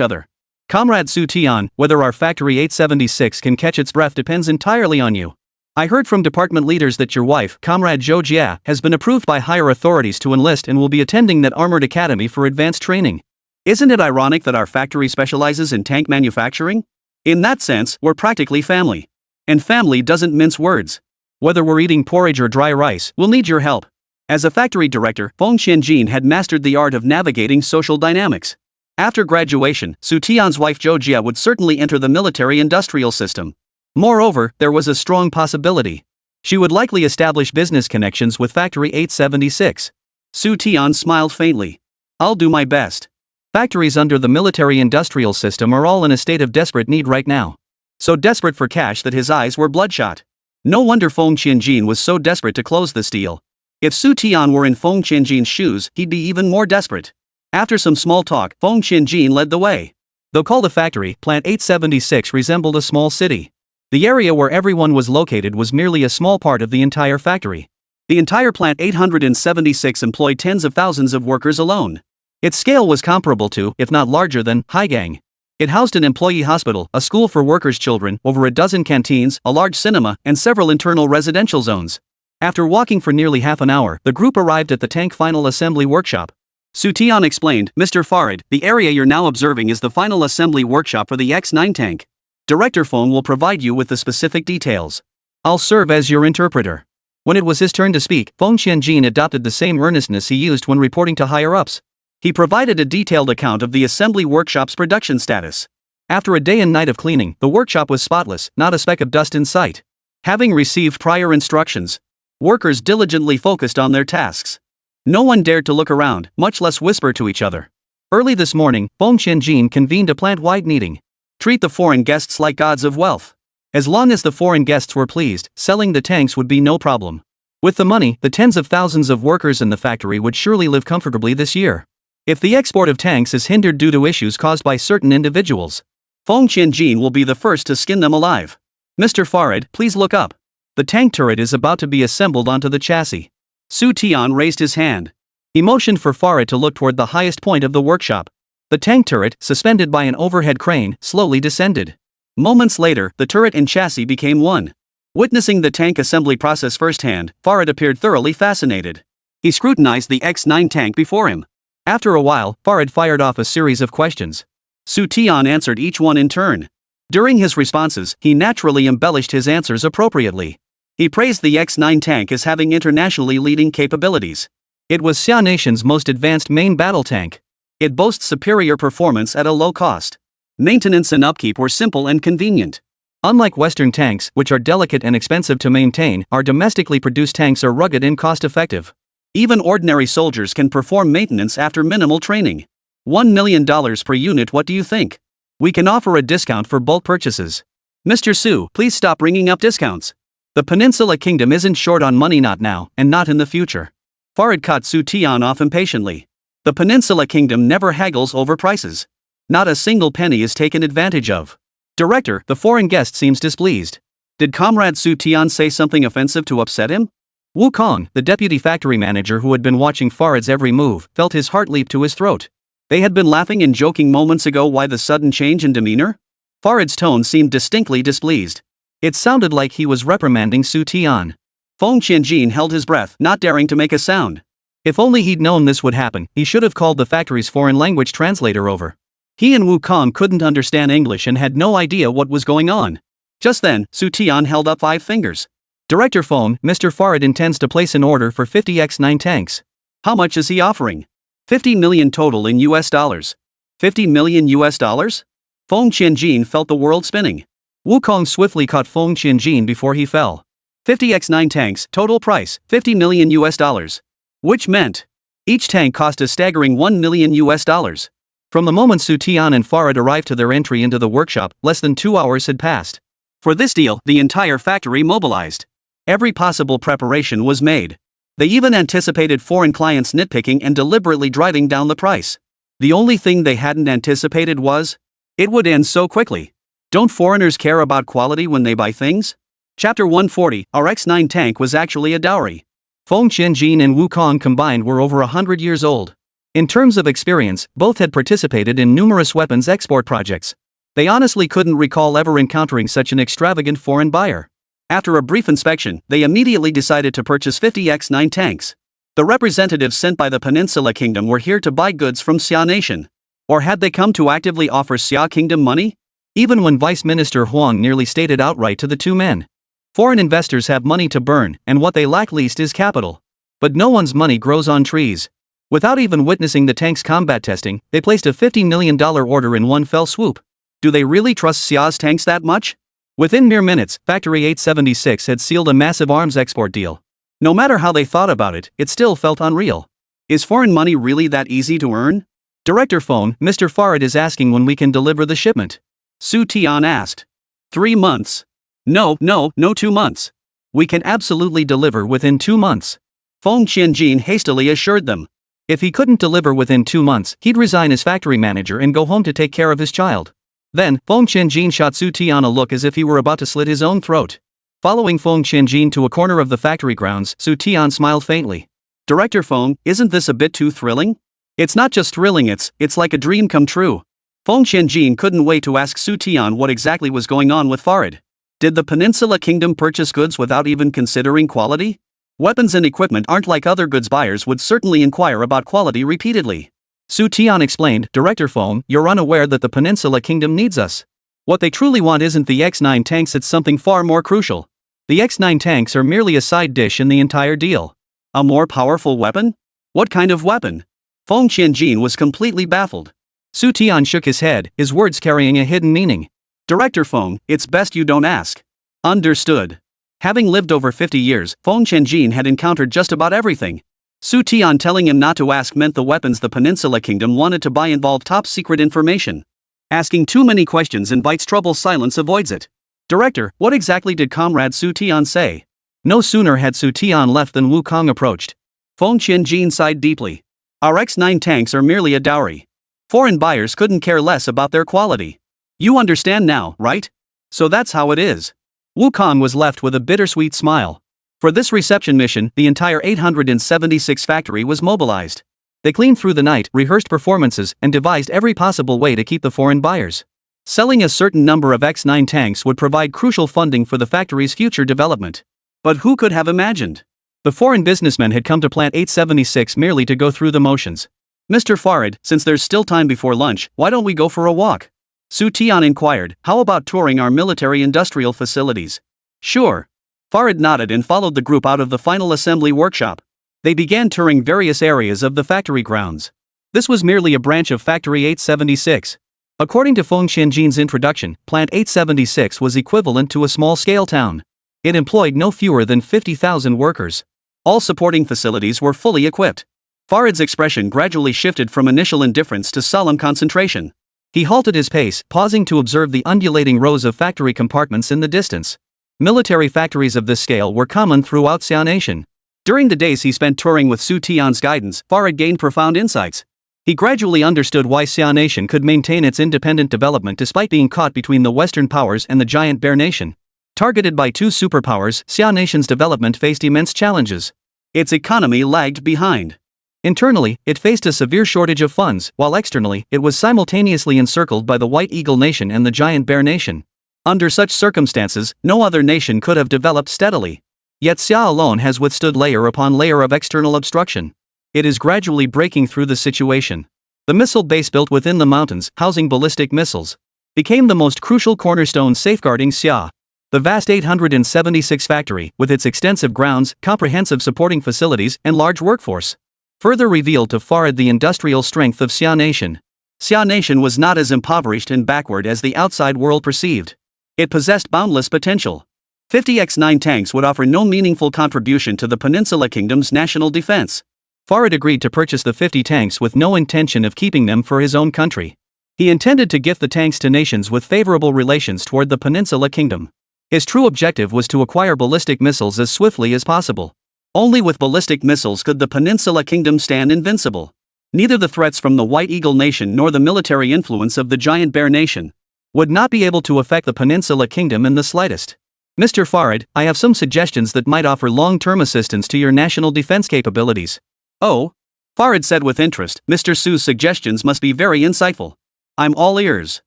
other. Comrade Xu Tian, whether our Factory 876 can catch its breath depends entirely on you. I heard from department leaders that your wife, Comrade Zhou Jie, has been approved by higher authorities to enlist and will be attending that armored academy for advanced training. Isn't it ironic that our factory specializes in tank manufacturing? In that sense, we're practically family. And family doesn't mince words. Whether we're eating porridge or dry rice, we'll need your help. As a factory director, Feng Qianjin had mastered the art of navigating social dynamics. After graduation, Xu Tian's wife Zhou Jie would certainly enter the military-industrial system. Moreover, there was a strong possibility. She would likely establish business connections with Factory 876. Xu Tian smiled faintly. I'll do my best. Factories under the military-industrial system are all in a state of desperate need right now. So desperate for cash that his eyes were bloodshot. No wonder Feng Qianjin was so desperate to close this deal. If Xu Tian were in Feng Qianjin's shoes, he'd be even more desperate. After some small talk, Feng Qianjin led the way. Though called a factory, Plant 876 resembled a small city. The area where everyone was located was merely a small part of the entire factory. The entire Plant 876 employed tens of thousands of workers alone. Its scale was comparable to, if not larger than, Haizhou. It housed an employee hospital, a school for workers' children, over a dozen canteens, a large cinema, and several internal residential zones. After walking for nearly half an hour, the group arrived at the tank final assembly workshop. Xu Tian explained, Mr. Farid, the area you're now observing is the final assembly workshop for the X9 tank. Director Feng will provide you with the specific details. I'll serve as your interpreter. When it was his turn to speak, Feng Qianjin adopted the same earnestness he used when reporting to higher-ups. He provided a detailed account of the assembly workshop's production status. After a day and night of cleaning, the workshop was spotless, not a speck of dust in sight. Having received prior instructions, workers diligently focused on their tasks. No one dared to look around, much less whisper to each other. Early this morning, Feng Qianjin convened a plant-wide meeting. Treat the foreign guests like gods of wealth. As long as the foreign guests were pleased, selling the tanks would be no problem. With the money, the tens of thousands of workers in the factory would surely live comfortably this year. If the export of tanks is hindered due to issues caused by certain individuals, Feng Qianjin will be the first to skin them alive. Mr. Farid, please look up. The tank turret is about to be assembled onto the chassis. Xu Tian raised his hand. He motioned for Farid to look toward the highest point of the workshop. The tank turret, suspended by an overhead crane, slowly descended. Moments later, the turret and chassis became one. Witnessing the tank assembly process firsthand, Farid appeared thoroughly fascinated. He scrutinized the X9 tank before him. After a while, Farid fired off a series of questions. Xu Tian answered each one in turn. During his responses, he naturally embellished his answers appropriately. He praised the X9 tank as having internationally leading capabilities. It was Xia Nation's most advanced main battle tank. It boasts superior performance at a low cost. Maintenance and upkeep were simple and convenient. Unlike Western tanks, which are delicate and expensive to maintain, our domestically produced tanks are rugged and cost-effective. Even ordinary soldiers can perform maintenance after minimal training. $1 million per unit, what do you think? We can offer a discount for bulk purchases. Mr. Su, please stop ringing up discounts. The Peninsula Kingdom isn't short on money, not now, and not in the future. Farid cut Xu Tian off impatiently. The Peninsula Kingdom never haggles over prices. Not a single penny is taken advantage of. Director, the foreign guest seems displeased. Did Comrade Xu Tian say something offensive to upset him? Wukong, the deputy factory manager who had been watching Farid's every move, felt his heart leap to his throat. They had been laughing and joking moments ago. Why the sudden change in demeanor? Farid's tone seemed distinctly displeased. It sounded like he was reprimanding Xu Tian. Feng Qianjin held his breath, not daring to make a sound. If only he'd known this would happen, he should have called the factory's foreign language translator over. He and Wukong couldn't understand English and had no idea what was going on. Just then, Xu Tian held up 5 fingers. Director phone, Mr. Farid intends to place an order for 50 X9 tanks. How much is he offering? 50 million total in US dollars. 50 million US dollars? Feng Qianjin felt the world spinning. Wukong swiftly caught Feng Qianjin before he fell. 50 X9 tanks, total price, 50 million US dollars. Which meant each tank cost a staggering 1 million US dollars. From the moment Xu Tian and Farid arrived to their entry into the workshop, less than 2 hours had passed. For this deal, the entire factory mobilized. Every possible preparation was made. They even anticipated foreign clients nitpicking and deliberately driving down the price. The only thing they hadn't anticipated was it would end so quickly. Don't foreigners care about quality when they buy things? Chapter 140, our X9 tank was actually a dowry. Feng Qianjin and Wukong combined were over 100 years old. In terms of experience, both had participated in numerous weapons export projects. They honestly couldn't recall ever encountering such an extravagant foreign buyer. After a brief inspection, they immediately decided to purchase 50 X9 tanks. The representatives sent by the Peninsula Kingdom were here to buy goods from Xia Nation. Or had they come to actively offer Xia Kingdom money? Even when Vice Minister Huang nearly stated outright to the two men, foreign investors have money to burn, and what they lack least is capital. But no one's money grows on trees. Without even witnessing the tank's combat testing, they placed a $50 million order in one fell swoop. Do they really trust Xia's tanks that much? Within mere minutes, Factory 876 had sealed a massive arms export deal. No matter how they thought about it, it still felt unreal. Is foreign money really that easy to earn? Director phone, Mr. Farid is asking when we can deliver the shipment. Xu Tian asked. 3 months. No 2 months. We can absolutely deliver within 2 months. Feng Qianjin hastily assured them. If he couldn't deliver within 2 months, he'd resign as factory manager and go home to take care of his child. Then, Feng Qianjin shot Xu Tian a look as if he were about to slit his own throat. Following Feng Qianjin to a corner of the factory grounds, Xu Tian smiled faintly. Director Feng, isn't this a bit too thrilling? It's not just thrilling, it's like a dream come true. Feng Qianjin couldn't wait to ask Xu Tian what exactly was going on with Farid. Did the Peninsula Kingdom purchase goods without even considering quality? Weapons and equipment aren't like other goods. Buyers would certainly inquire about quality repeatedly. Xu Tian explained, Director Feng, you're unaware that the Peninsula Kingdom needs us. What they truly want isn't the X9 tanks, it's something far more crucial. The X9 tanks are merely a side dish in the entire deal. A more powerful weapon? What kind of weapon? Feng Qianjin was completely baffled. Xu Tian shook his head, his words carrying a hidden meaning. Director Feng, it's best you don't ask. Understood. Having lived over 50 years, Feng Qianjin had encountered just about everything. Xu Tian telling him not to ask meant the weapons the Peninsula Kingdom wanted to buy involved top-secret information. Asking too many questions invites trouble, silence avoids it. Director, what exactly did Comrade Xu Tian say? No sooner had Xu Tian left than Wukong approached. Feng Qianjin sighed deeply. Our X9 tanks are merely a dowry. Foreign buyers couldn't care less about their quality. You understand now, right? So that's how it is. Wukong was left with a bittersweet smile. For this reception mission, the entire 876 factory was mobilized. They cleaned through the night, rehearsed performances, and devised every possible way to keep the foreign buyers. Selling a certain number of X9 tanks would provide crucial funding for the factory's future development. But who could have imagined? The foreign businessmen had come to Plant 876 merely to go through the motions. Mr. Farid, since there's still time before lunch, why don't we go for a walk? Xu Tian inquired, how about touring our military-industrial facilities? Sure. Farid nodded and followed the group out of the final assembly workshop. They began touring various areas of the factory grounds. This was merely a branch of Factory 876. According to Feng Qianjin's introduction, Plant 876 was equivalent to a small-scale town. It employed no fewer than 50,000 workers. All supporting facilities were fully equipped. Farid's expression gradually shifted from initial indifference to solemn concentration. He halted his pace, pausing to observe the undulating rows of factory compartments in the distance. Military factories of this scale were common throughout Xia Nation. During the days he spent touring with Xu Tian's guidance, Farid gained profound insights. He gradually understood why Xia Nation could maintain its independent development despite being caught between the Western powers and the giant Bear Nation. Targeted by two superpowers, Xia Nation's development faced immense challenges. Its economy lagged behind. Internally, it faced a severe shortage of funds, while externally, it was simultaneously encircled by the White Eagle Nation and the Giant Bear Nation. Under such circumstances, no other nation could have developed steadily. Yet Xia alone has withstood layer upon layer of external obstruction. It is gradually breaking through the situation. The missile base built within the mountains, housing ballistic missiles, became the most crucial cornerstone safeguarding Xia. The vast 876 factory, with its extensive grounds, comprehensive supporting facilities, and large workforce, further revealed to Farid the industrial strength of Xia Nation. Xia Nation was not as impoverished and backward as the outside world perceived. It possessed boundless potential. 50x9 tanks would offer no meaningful contribution to the Peninsula Kingdom's national defense. Farid agreed to purchase the 50 tanks with no intention of keeping them for his own country. He intended to gift the tanks to nations with favorable relations toward the Peninsula Kingdom. His true objective was to acquire ballistic missiles as swiftly as possible. Only with ballistic missiles could the Peninsula Kingdom stand invincible. Neither the threats from the White Eagle Nation nor the military influence of the Giant Bear Nation would not be able to affect the Peninsula Kingdom in the slightest. Mr. Farid, I have some suggestions that might offer long-term assistance to your national defense capabilities. Oh? Farid said with interest, Mr. Su's suggestions must be very insightful. I'm all ears.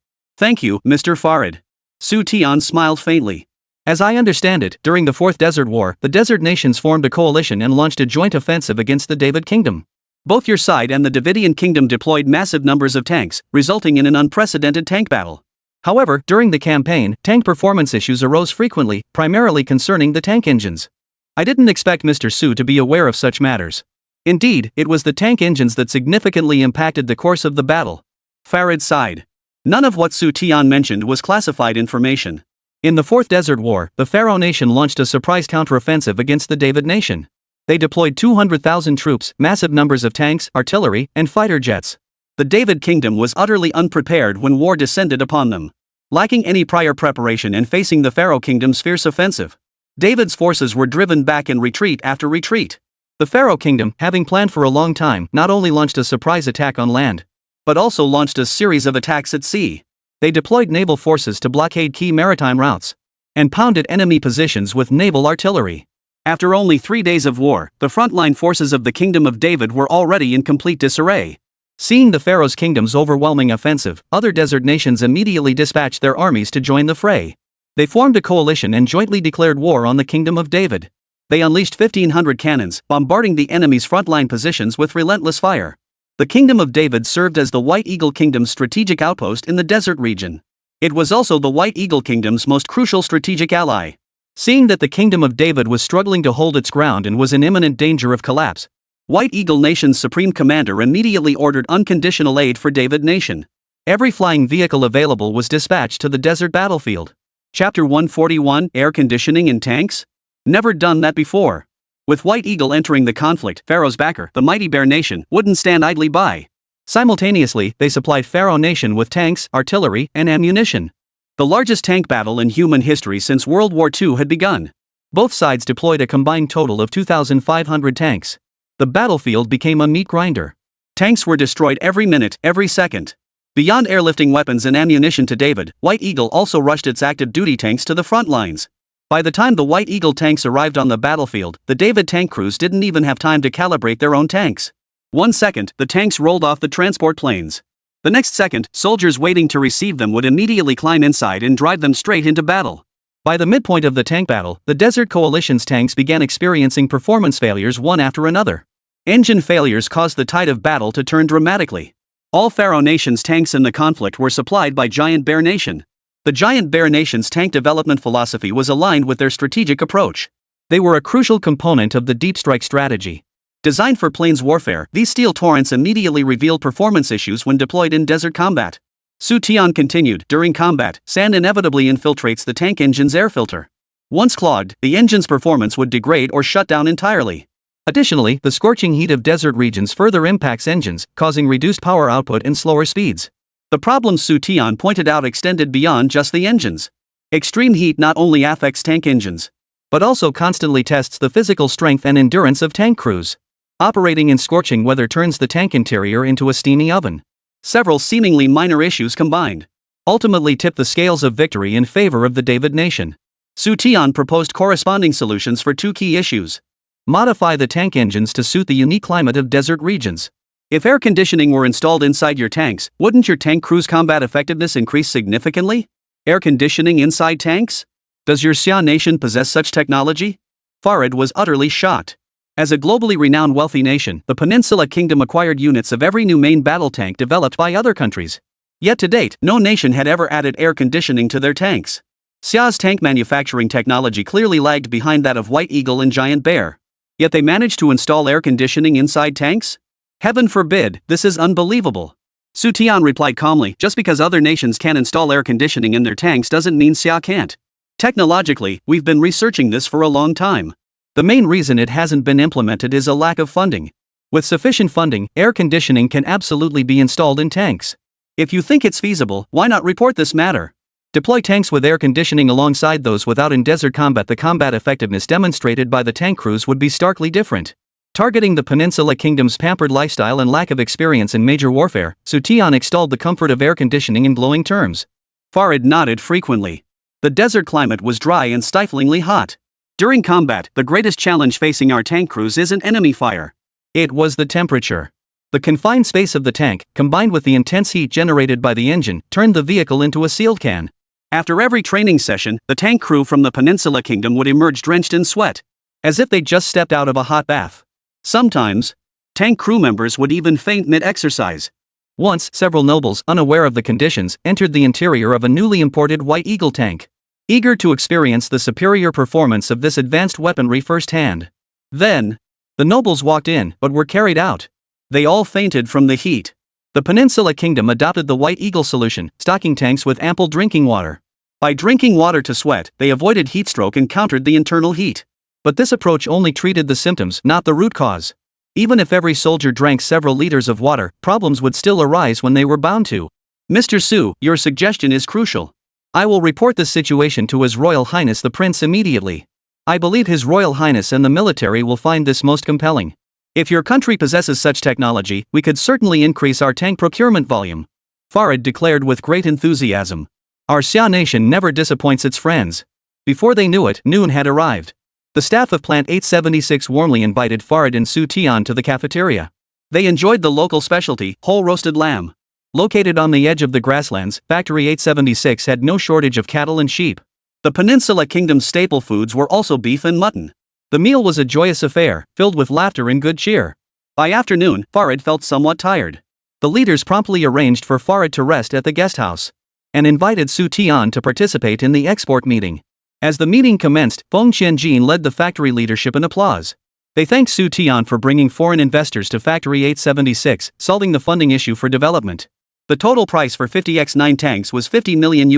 Thank you, Mr. Farid. Xu Tian smiled faintly. As I understand it, during the Fourth Desert War, the desert nations formed a coalition and launched a joint offensive against the David Kingdom. Both your side and the Davidian Kingdom deployed massive numbers of tanks, resulting in an unprecedented tank battle. However, during the campaign, tank performance issues arose frequently, primarily concerning the tank engines. I didn't expect Mr. Su to be aware of such matters. Indeed, it was the tank engines that significantly impacted the course of the battle. Farid sighed. None of what Xu Tian mentioned was classified information. In the Fourth Desert War, the Pharaoh Nation launched a surprise counteroffensive against the David Nation. They deployed 200,000 troops, massive numbers of tanks, artillery, and fighter jets. The David Kingdom was utterly unprepared when war descended upon them. Lacking any prior preparation and facing the Pharaoh Kingdom's fierce offensive, David's forces were driven back in retreat after retreat. The Pharaoh Kingdom, having planned for a long time, not only launched a surprise attack on land, but also launched a series of attacks at sea. They deployed naval forces to blockade key maritime routes and pounded enemy positions with naval artillery. After only 3 days of war, the frontline forces of the Kingdom of David were already in complete disarray. Seeing the Pharaoh's kingdom's overwhelming offensive, other desert nations immediately dispatched their armies to join the fray. They formed a coalition and jointly declared war on the Kingdom of David. They unleashed 1,500 cannons, bombarding the enemy's frontline positions with relentless fire. The Kingdom of David served as the White Eagle Kingdom's strategic outpost in the desert region. It was also the White Eagle Kingdom's most crucial strategic ally. Seeing that the Kingdom of David was struggling to hold its ground and was in imminent danger of collapse, White Eagle Nation's Supreme Commander immediately ordered unconditional aid for David Nation. Every flying vehicle available was dispatched to the desert battlefield. Chapter 141, Air Conditioning in Tanks? Never done that before. With White Eagle entering the conflict, Pharaoh's backer, the Mighty Bear Nation, wouldn't stand idly by. Simultaneously, they supplied Pharaoh Nation with tanks, artillery, and ammunition. The largest tank battle in human history since World War II had begun. Both sides deployed a combined total of 2,500 tanks. The battlefield became a meat grinder. Tanks were destroyed every minute, every second. Beyond airlifting weapons and ammunition to David, White Eagle also rushed its active duty tanks to the front lines. By the time the White Eagle tanks arrived on the battlefield, the David tank crews didn't even have time to calibrate their own tanks. 1 second, the tanks rolled off the transport planes. The next second, soldiers waiting to receive them would immediately climb inside and drive them straight into battle. By the midpoint of the tank battle, the Desert Coalition's tanks began experiencing performance failures one after another. Engine failures caused the tide of battle to turn dramatically. All Pharaoh Nation's tanks in the conflict were supplied by Giant Bear Nation. The Giant Bear Nation's tank development philosophy was aligned with their strategic approach. They were a crucial component of the deep strike strategy. Designed for plains warfare, these steel torrents immediately revealed performance issues when deployed in desert combat. Xu Tian continued, during combat, sand inevitably infiltrates the tank engine's air filter. Once clogged, the engine's performance would degrade or shut down entirely. Additionally, the scorching heat of desert regions further impacts engines, causing reduced power output and slower speeds. The problems Xu Tian pointed out extended beyond just the engines. Extreme heat not only affects tank engines, but also constantly tests the physical strength and endurance of tank crews. Operating in scorching weather turns the tank interior into a steamy oven. Several seemingly minor issues combined ultimately tipped the scales of victory in favor of the David Nation. Xu Tian proposed corresponding solutions for 2 key issues. Modify the tank engines to suit the unique climate of desert regions. If air conditioning were installed inside your tanks, wouldn't your tank crew's combat effectiveness increase significantly? Air conditioning inside tanks? Does your Xia Nation possess such technology? Farid was utterly shocked. As a globally renowned wealthy nation, the Peninsula Kingdom acquired units of every new main battle tank developed by other countries. Yet to date, no nation had ever added air conditioning to their tanks. Xia's tank manufacturing technology clearly lagged behind that of White Eagle and Giant Bear. Yet they managed to install air conditioning inside tanks? Heaven forbid, this is unbelievable. Xu Tian replied calmly, just because other nations can install air conditioning in their tanks doesn't mean Xia can't. Technologically, we've been researching this for a long time. The main reason it hasn't been implemented is a lack of funding. With sufficient funding, air conditioning can absolutely be installed in tanks. If you think it's feasible, why not report this matter? Deploy tanks with air conditioning alongside those without in desert combat. The combat effectiveness demonstrated by the tank crews would be starkly different. Targeting the Peninsula Kingdom's pampered lifestyle and lack of experience in major warfare, Xu Tian extolled the comfort of air conditioning in glowing terms. Farid nodded frequently. The desert climate was dry and stiflingly hot. During combat, the greatest challenge facing our tank crews isn't enemy fire. It was the temperature. The confined space of the tank, combined with the intense heat generated by the engine, turned the vehicle into a sealed can. After every training session, the tank crew from the Peninsula Kingdom would emerge drenched in sweat, as if they'd just stepped out of a hot bath. Sometimes, tank crew members would even faint mid-exercise. Once, several nobles, unaware of the conditions, entered the interior of a newly imported White Eagle tank, eager to experience the superior performance of this advanced weaponry firsthand. Then, the nobles walked in, but were carried out. They all fainted from the heat. The Peninsula Kingdom adopted the White Eagle solution, stocking tanks with ample drinking water. By drinking water to sweat, they avoided heatstroke and countered the internal heat. But this approach only treated the symptoms, not the root cause. Even if every soldier drank several liters of water, problems would still arise when they were bound to. Mr. Su, your suggestion is crucial. I will report this situation to His Royal Highness the Prince immediately. I believe His Royal Highness and the military will find this most compelling. If your country possesses such technology, we could certainly increase our tank procurement volume. Farid declared with great enthusiasm. Our Xia nation never disappoints its friends. Before they knew it, noon had arrived. The staff of Plant 876 warmly invited Farid and Xu Tian to the cafeteria. They enjoyed the local specialty, whole roasted lamb. Located on the edge of the grasslands, Factory 876 had no shortage of cattle and sheep. The Peninsula Kingdom's staple foods were also beef and mutton. The meal was a joyous affair, filled with laughter and good cheer. By afternoon, Farid felt somewhat tired. The leaders promptly arranged for Farid to rest at the guest house and invited Xu Tian to participate in the export meeting. As the meeting commenced, Feng Qianjin led the factory leadership in applause. They thanked Xu Tian for bringing foreign investors to Factory 876, solving the funding issue for development. The total price for 50 X9 tanks was $50 million.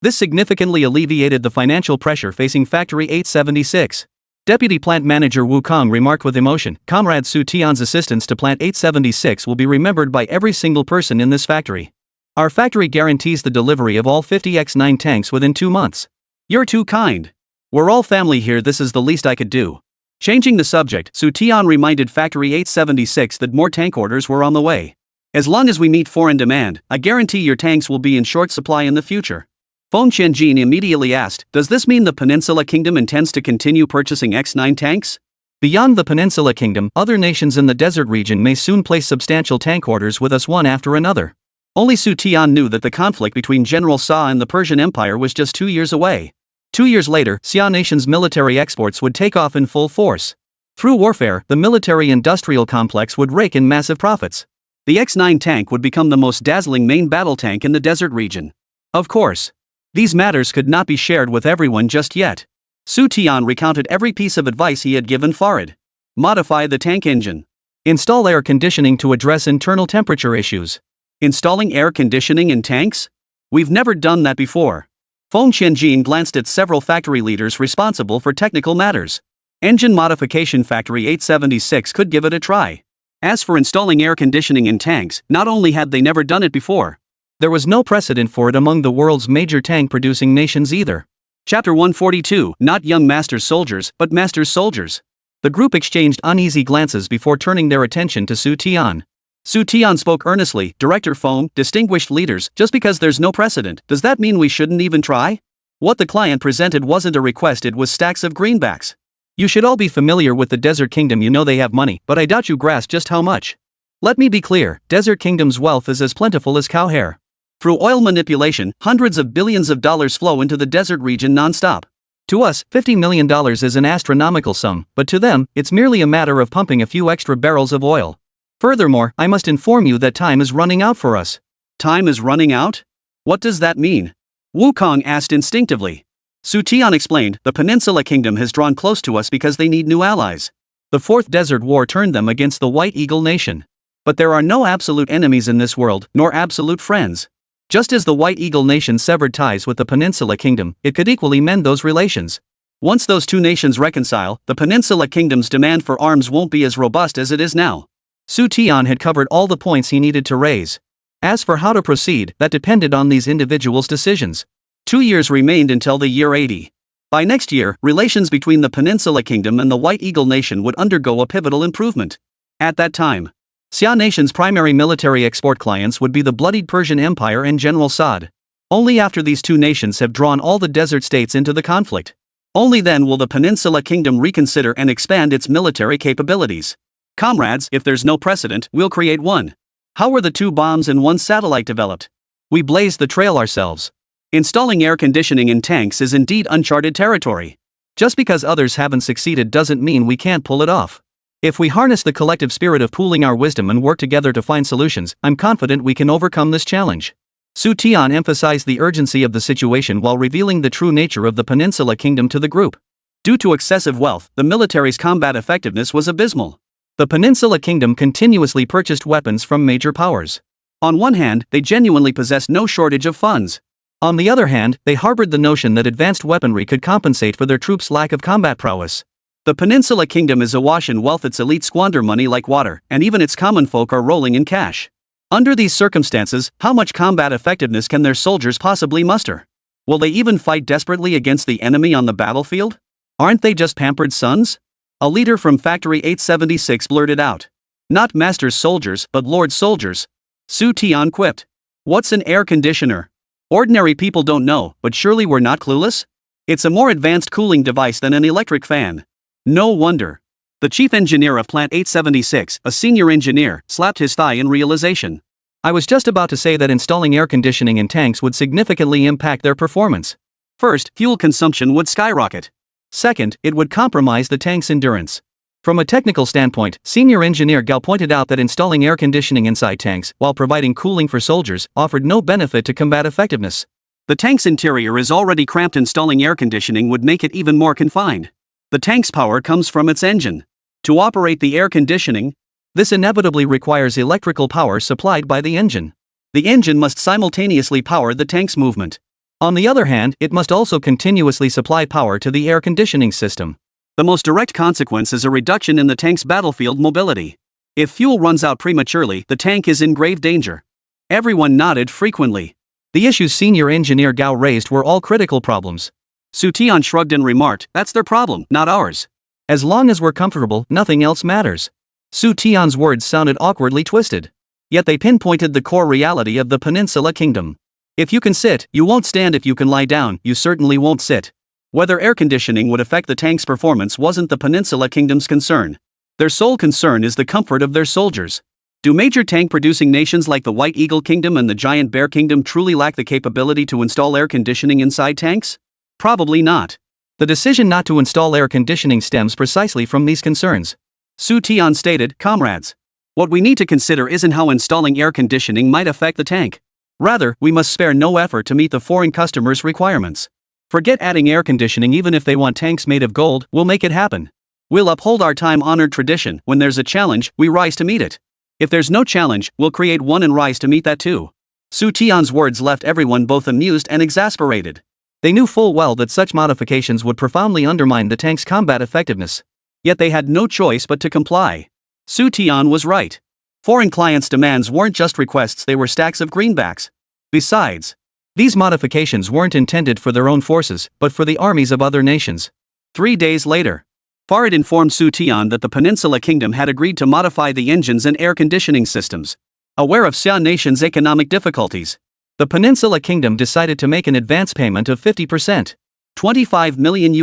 This significantly alleviated the financial pressure facing Factory 876. Deputy Plant Manager Wu Kong remarked with emotion, Comrade Xu Tian's assistance to Plant 876 will be remembered by every single person in this factory. Our factory guarantees the delivery of all 50 X9 tanks within 2 months. You're too kind. We're all family here, this is the least I could do. Changing the subject, Xu Tian reminded Factory 876 that more tank orders were on the way. As long as we meet foreign demand, I guarantee your tanks will be in short supply in the future. Feng Qianjin immediately asked, does this mean the Peninsula Kingdom intends to continue purchasing X9 tanks? Beyond the Peninsula Kingdom, other nations in the desert region may soon place substantial tank orders with us one after another. Only Xu Tian knew that the conflict between General Sa and the Persian Empire was just 2 years away. 2 years later, Xia nation's military exports would take off in full force. Through warfare, the military-industrial complex would rake in massive profits. The X9 tank would become the most dazzling main battle tank in the desert region. Of course, these matters could not be shared with everyone just yet. Xu Tian recounted every piece of advice he had given Farid. Modify the tank engine. Install air conditioning to address internal temperature issues. Installing air conditioning in tanks? We've never done that before. Feng Qianjin glanced at several factory leaders responsible for technical matters. Engine modification Factory 876 could give it a try. As for installing air conditioning in tanks, not only had they never done it before, there was no precedent for it among the world's major tank-producing nations either. Chapter 142, not young master's soldiers, but master's soldiers. The group exchanged uneasy glances before turning their attention to Xu Tian. Xu Tian spoke earnestly, Director Feng, distinguished leaders, just because there's no precedent, does that mean we shouldn't even try? What the client presented wasn't a request, it was stacks of greenbacks. You should all be familiar with the Desert Kingdom, you know they have money, but I doubt you grasp just how much. Let me be clear, Desert Kingdom's wealth is as plentiful as cow hair. Through oil manipulation, hundreds of billions of dollars flow into the desert region non-stop. To us, $50 million is an astronomical sum, but to them, it's merely a matter of pumping a few extra barrels of oil. Furthermore, I must inform you that time is running out for us. Time is running out? What does that mean? Wukong asked instinctively. Xu Tian explained, the Peninsula Kingdom has drawn close to us because they need new allies. The Fourth Desert War turned them against the White Eagle Nation. But there are no absolute enemies in this world, nor absolute friends. Just as the White Eagle Nation severed ties with the Peninsula Kingdom, it could equally mend those relations. Once those two nations reconcile, the Peninsula Kingdom's demand for arms won't be as robust as it is now. Xu Tian had covered all the points he needed to raise. As for how to proceed, that depended on these individuals' decisions. 2 years remained until the year 80. By next year, relations between the Peninsula Kingdom and the White Eagle Nation would undergo a pivotal improvement. At that time, Xia Nation's primary military export clients would be the bloodied Persian Empire and General Saad. Only after these two nations have drawn all the desert states into the conflict. Only then will the Peninsula Kingdom reconsider and expand its military capabilities. Comrades, if there's no precedent, we'll create one. How were the 2 bombs and 1 satellite developed? We blazed the trail ourselves. Installing air conditioning in tanks is indeed uncharted territory. Just because others haven't succeeded doesn't mean we can't pull it off. If we harness the collective spirit of pooling our wisdom and work together to find solutions, I'm confident we can overcome this challenge. Xu Tian emphasized the urgency of the situation while revealing the true nature of the Peninsula Kingdom to the group. Due to excessive wealth, the military's combat effectiveness was abysmal. The Peninsula Kingdom continuously purchased weapons from major powers. On one hand, they genuinely possessed no shortage of funds. On the other hand, they harbored the notion that advanced weaponry could compensate for their troops' lack of combat prowess. The Peninsula Kingdom is awash in wealth, its elite squander money like water, and even its common folk are rolling in cash. Under these circumstances, how much combat effectiveness can their soldiers possibly muster? Will they even fight desperately against the enemy on the battlefield? Aren't they just pampered sons? A leader from Factory 876 blurted out. Not master's soldiers, but lord's soldiers. Xu Tian quipped. What's an air conditioner? Ordinary people don't know, but surely we're not clueless? It's a more advanced cooling device than an electric fan. No wonder. The chief engineer of Plant 876, a senior engineer, slapped his thigh in realization. I was just about to say that installing air conditioning in tanks would significantly impact their performance. First, fuel consumption would skyrocket. Second, it would compromise the tank's endurance. From a technical standpoint, senior engineer Gao pointed out that installing air conditioning inside tanks, while providing cooling for soldiers, offered no benefit to combat effectiveness. The tank's interior is already cramped. Installing air conditioning would make it even more confined. The tank's power comes from its engine. To operate the air conditioning, this inevitably requires electrical power supplied by the engine. The engine must simultaneously power the tank's movement. On the other hand, it must also continuously supply power to the air conditioning system. The most direct consequence is a reduction in the tank's battlefield mobility. If fuel runs out prematurely, the tank is in grave danger. Everyone nodded frequently. The issues senior engineer Gao raised were all critical problems. Xu Tian shrugged and remarked, that's their problem, not ours. As long as we're comfortable, nothing else matters. Xu Tian's words sounded awkwardly twisted. Yet they pinpointed the core reality of the Peninsula Kingdom. If you can sit, you won't stand. If you can lie down, you certainly won't sit. Whether air conditioning would affect the tank's performance wasn't the Peninsula Kingdom's concern. Their sole concern is the comfort of their soldiers. Do major tank-producing nations like the White Eagle Kingdom and the Giant Bear Kingdom truly lack the capability to install air conditioning inside tanks? Probably not. The decision not to install air conditioning stems precisely from these concerns. Xu Tian stated, comrades. What we need to consider isn't how installing air conditioning might affect the tank. Rather, we must spare no effort to meet the foreign customers' requirements. Forget adding air conditioning. Even if they want tanks made of gold, we'll make it happen. We'll uphold our time-honored tradition. When there's a challenge, we rise to meet it. If there's no challenge, we'll create one and rise to meet that too. Xu Tian's words left everyone both amused and exasperated. They knew full well that such modifications would profoundly undermine the tank's combat effectiveness. Yet they had no choice but to comply. Xu Tian was right. Foreign clients' demands weren't just requests, they were stacks of greenbacks. Besides, these modifications weren't intended for their own forces, but for the armies of other nations. 3 days later, Farid informed Xu Tian that the Peninsula Kingdom had agreed to modify the engines and air conditioning systems. Aware of Xia Nation's economic difficulties, the Peninsula Kingdom decided to make an advance payment of 50%, $25 million.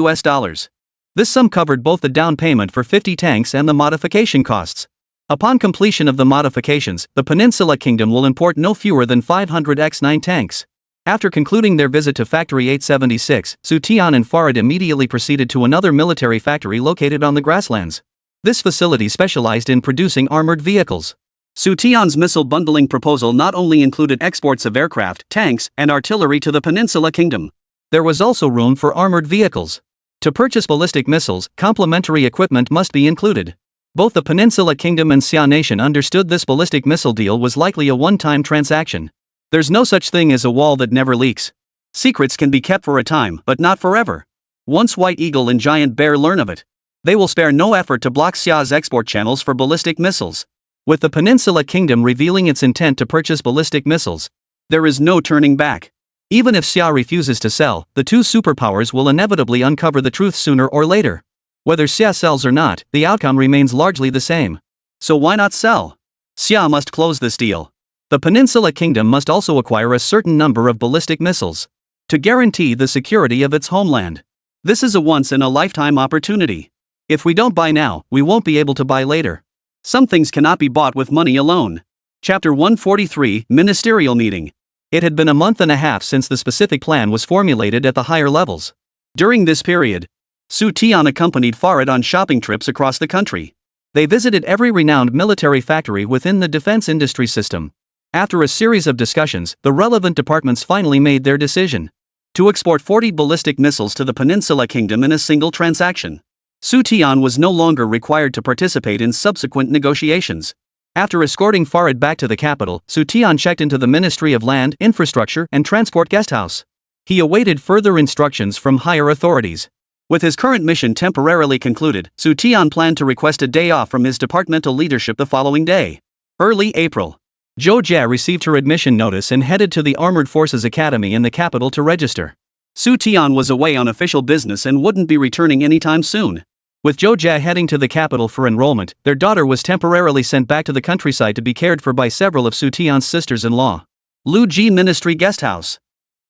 This sum covered both the down payment for 50 tanks and the modification costs. Upon completion of the modifications, the Peninsula Kingdom will import no fewer than 500 X9 tanks. After concluding their visit to Factory 876, Xu Tian and Farid immediately proceeded to another military factory located on the grasslands. This facility specialized in producing armored vehicles. Xu Tian's missile bundling proposal not only included exports of aircraft, tanks, and artillery to the Peninsula Kingdom. There was also room for armored vehicles. To purchase ballistic missiles, complementary equipment must be included. Both the Peninsula Kingdom and Xia Nation understood this ballistic missile deal was likely a one-time transaction. There's no such thing as a wall that never leaks. Secrets can be kept for a time, but not forever. Once White Eagle and Giant Bear learn of it, they will spare no effort to block Xia's export channels for ballistic missiles. With the Peninsula Kingdom revealing its intent to purchase ballistic missiles, there is no turning back. Even if Xia refuses to sell, the two superpowers will inevitably uncover the truth sooner or later. Whether Xia sells or not, the outcome remains largely the same. So why not sell? Xia must close this deal. The Peninsula Kingdom must also acquire a certain number of ballistic missiles to guarantee the security of its homeland. This is a once-in-a-lifetime opportunity. If we don't buy now, we won't be able to buy later. Some things cannot be bought with money alone. Chapter 143, Ministerial Meeting. It had been a month and a half since the specific plan was formulated at the higher levels. During this period, Xu Tian accompanied Farid on shopping trips across the country. They visited every renowned military factory within the defense industry system. After a series of discussions, the relevant departments finally made their decision to export 40 ballistic missiles to the Peninsula Kingdom in a single transaction. Xu Tian was no longer required to participate in subsequent negotiations. After escorting Farid back to the capital, Xu Tian checked into the Ministry of Land, Infrastructure and Transport guesthouse. He awaited further instructions from higher authorities. With his current mission temporarily concluded, Xu Tian planned to request a day off from his departmental leadership the following day. Early April. Zhou Jie received her admission notice and headed to the Armored Forces Academy in the capital to register. Xu Tian was away on official business and wouldn't be returning anytime soon. With Zhou Jie heading to the capital for enrollment, their daughter was temporarily sent back to the countryside to be cared for by several of Xu Tian's sisters-in-law. Lu Ji Ministry Guesthouse.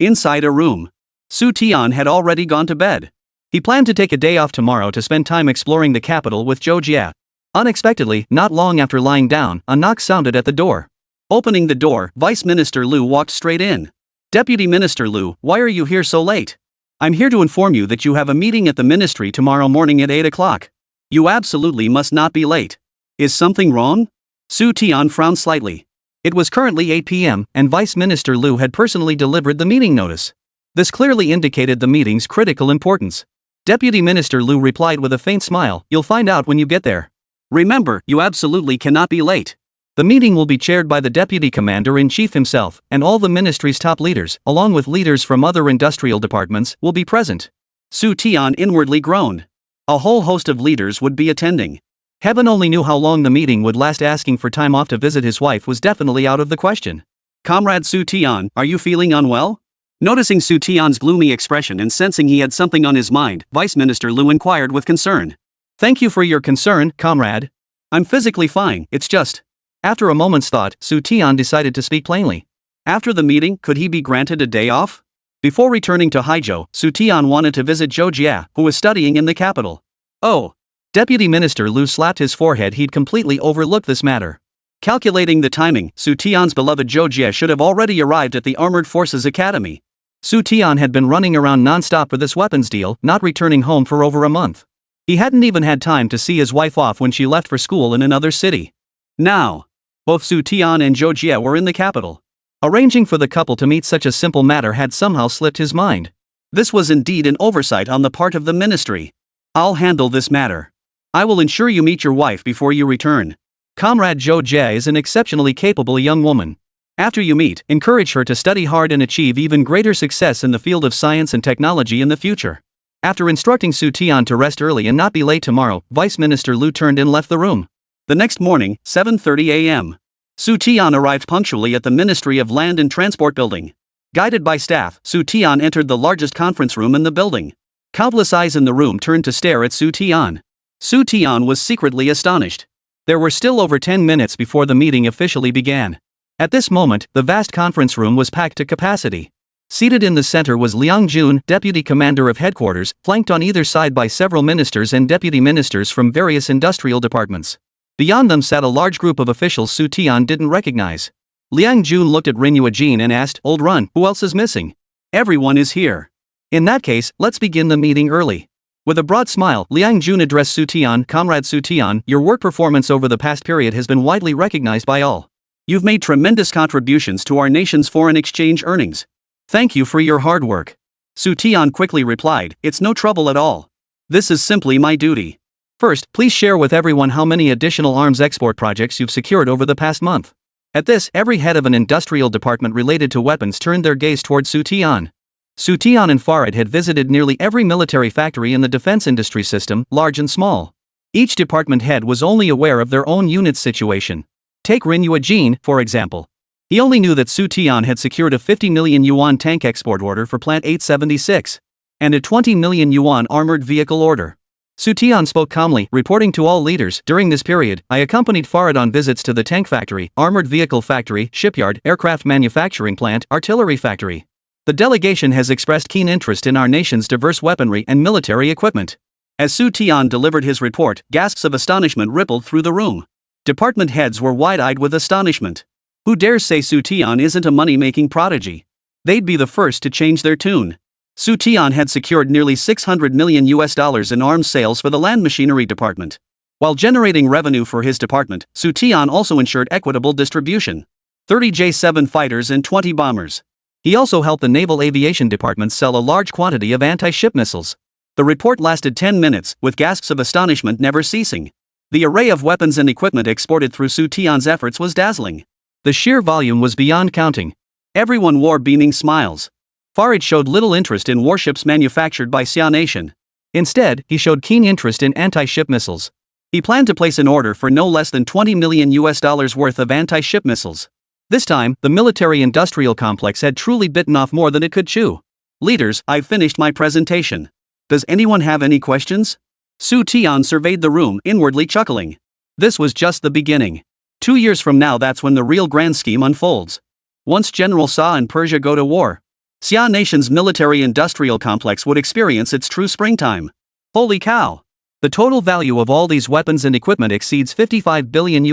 Inside a room, Xu Tian had already gone to bed. He planned to take a day off tomorrow to spend time exploring the capital with Zhou Jie. Unexpectedly, not long after lying down, a knock sounded at the door. Opening the door, Vice Minister Lu walked straight in. Deputy Minister Lu, why are you here so late? I'm here to inform you that you have a meeting at the ministry tomorrow morning at 8 o'clock. You absolutely must not be late. Is something wrong? Xu Tian frowned slightly. It was currently 8 p.m., and Vice Minister Lu had personally delivered the meeting notice. This clearly indicated the meeting's critical importance. Deputy Minister Lu replied with a faint smile, "You'll find out when you get there. Remember, you absolutely cannot be late." The meeting will be chaired by the Deputy Commander-in-Chief himself, and all the ministry's top leaders, along with leaders from other industrial departments, will be present. Xu Tian inwardly groaned. A whole host of leaders would be attending. Heaven only knew how long the meeting would last. Asking for time off to visit his wife was definitely out of the question. Comrade Xu Tian, are you feeling unwell? Noticing Xu Tian's gloomy expression and sensing he had something on his mind, Vice Minister Lu inquired with concern. Thank you for your concern, comrade. I'm physically fine, it's just... After a moment's thought, Xu Tian decided to speak plainly. After the meeting, could he be granted a day off? Before returning to Haizhou, Xu Tian wanted to visit Zhou Jie, who was studying in the capital. Oh! Deputy Minister Lu slapped his forehead. He'd completely overlooked this matter. Calculating the timing, Xu Tian's beloved Zhou Jie should have already arrived at the Armored Forces Academy. Xu Tian had been running around non-stop for this weapons deal, not returning home for over a month. He hadn't even had time to see his wife off when she left for school in another city. Now, both Xu Tian and Zhou Jie were in the capital. Arranging for the couple to meet such a simple matter had somehow slipped his mind. This was indeed an oversight on the part of the ministry. I'll handle this matter. I will ensure you meet your wife before you return. Comrade Zhou Jie is an exceptionally capable young woman. After you meet, encourage her to study hard and achieve even greater success in the field of science and technology in the future. After instructing Xu Tian to rest early and not be late tomorrow, Vice Minister Lu turned and left the room. The next morning, 7:30 a.m. Xu Tian arrived punctually at the Ministry of Land and Transport building. Guided by staff, Xu Tian entered the largest conference room in the building. Countless eyes in the room turned to stare at Xu Tian. Xu Tian was secretly astonished. There were still over 10 minutes before the meeting officially began. At this moment, the vast conference room was packed to capacity. Seated in the center was Liang Jun, Deputy Commander of Headquarters, flanked on either side by several ministers and deputy ministers from various industrial departments. Beyond them sat a large group of officials Xu Tian didn't recognize. Liang Jun looked at Rinyu Jin and asked, "Old Run, who else is missing?" "Everyone is here." "In that case, let's begin the meeting early." With a broad smile, Liang Jun addressed Xu Tian, "Comrade Xu Tian, your work performance over the past period has been widely recognized by all. You've made tremendous contributions to our nation's foreign exchange earnings. Thank you for your hard work." Xu Tian quickly replied, "It's no trouble at all. This is simply my duty." "First, please share with everyone how many additional arms export projects you've secured over the past month." At this, every head of an industrial department related to weapons turned their gaze toward Xu Tian. Xu Tian and Farid had visited nearly every military factory in the defense industry system, large and small. Each department head was only aware of their own unit's situation. Take Rinyu Jin, for example. He only knew that Xu Tian had secured a 50 million yuan tank export order for Plant 876, and a 20 million yuan armored vehicle order. Xu Tian spoke calmly, reporting to all leaders. "During this period, I accompanied Farid on visits to the tank factory, armored vehicle factory, shipyard, aircraft manufacturing plant, artillery factory. The delegation has expressed keen interest in our nation's diverse weaponry and military equipment." As Xu Tian delivered his report, gasps of astonishment rippled through the room. Department heads were wide-eyed with astonishment. Who dares say Xu Tian isn't a money-making prodigy? They'd be the first to change their tune. Xu Tian had secured nearly $600 million in arms sales for the land machinery department. While generating revenue for his department, Xu Tian also ensured equitable distribution. 30 J-7 fighters and 20 bombers. He also helped the Naval Aviation Department sell a large quantity of anti-ship missiles. The report lasted 10 minutes, with gasps of astonishment never ceasing. The array of weapons and equipment exported through Xu Tian's efforts was dazzling. The sheer volume was beyond counting. Everyone wore beaming smiles. Farid showed little interest in warships manufactured by Xia Nation. Instead, he showed keen interest in anti-ship missiles. He planned to place an order for no less than $20 million worth of anti-ship missiles. This time, the military-industrial complex had truly bitten off more than it could chew. "Leaders, I've finished my presentation. Does anyone have any questions?" Xu Tian surveyed the room, inwardly chuckling. This was just the beginning. 2 years from now, that's when the real grand scheme unfolds. Once General Sa and Persia go to war, Xia Nation's military-industrial complex would experience its true springtime. Holy cow! The total value of all these weapons and equipment exceeds $55 billion.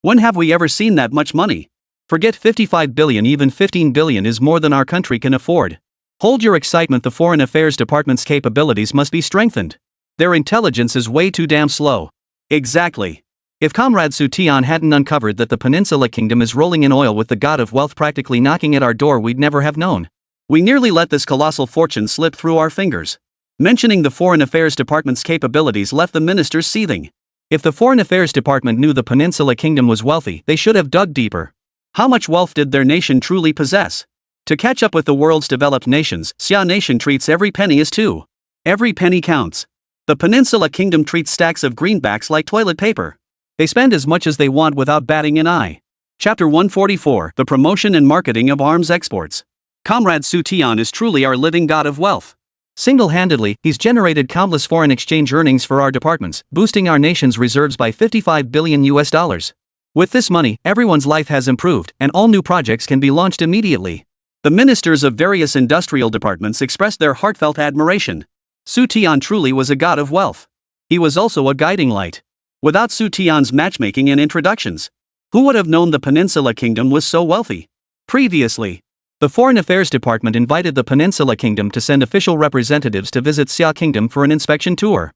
When have we ever seen that much money? Forget 55 billion, even 15 billion is more than our country can afford. Hold your excitement, the Foreign Affairs Department's capabilities must be strengthened. Their intelligence is way too damn slow. Exactly. If Comrade Xu Tian hadn't uncovered that the Peninsula Kingdom is rolling in oil with the god of wealth practically knocking at our door, we'd never have known. We nearly let this colossal fortune slip through our fingers. Mentioning the Foreign Affairs Department's capabilities left the ministers seething. If the Foreign Affairs Department knew the Peninsula Kingdom was wealthy, they should have dug deeper. How much wealth did their nation truly possess? To catch up with the world's developed nations, Xia Nation treats every penny as two. Every penny counts. The Peninsula Kingdom treats stacks of greenbacks like toilet paper. They spend as much as they want without batting an eye. Chapter 144: The Promotion and Marketing of Arms Exports. Comrade Xu Tian is truly our living god of wealth. Single-handedly, he's generated countless foreign exchange earnings for our departments, boosting our nation's reserves by $55 billion. With this money, everyone's life has improved, and all new projects can be launched immediately. The ministers of various industrial departments expressed their heartfelt admiration. Xu Tian truly was a god of wealth. He was also a guiding light. Without Xu Tian's matchmaking and introductions, who would have known the Peninsula Kingdom was so wealthy? Previously, the Foreign Affairs Department invited the Peninsula Kingdom to send official representatives to visit Xia Kingdom for an inspection tour.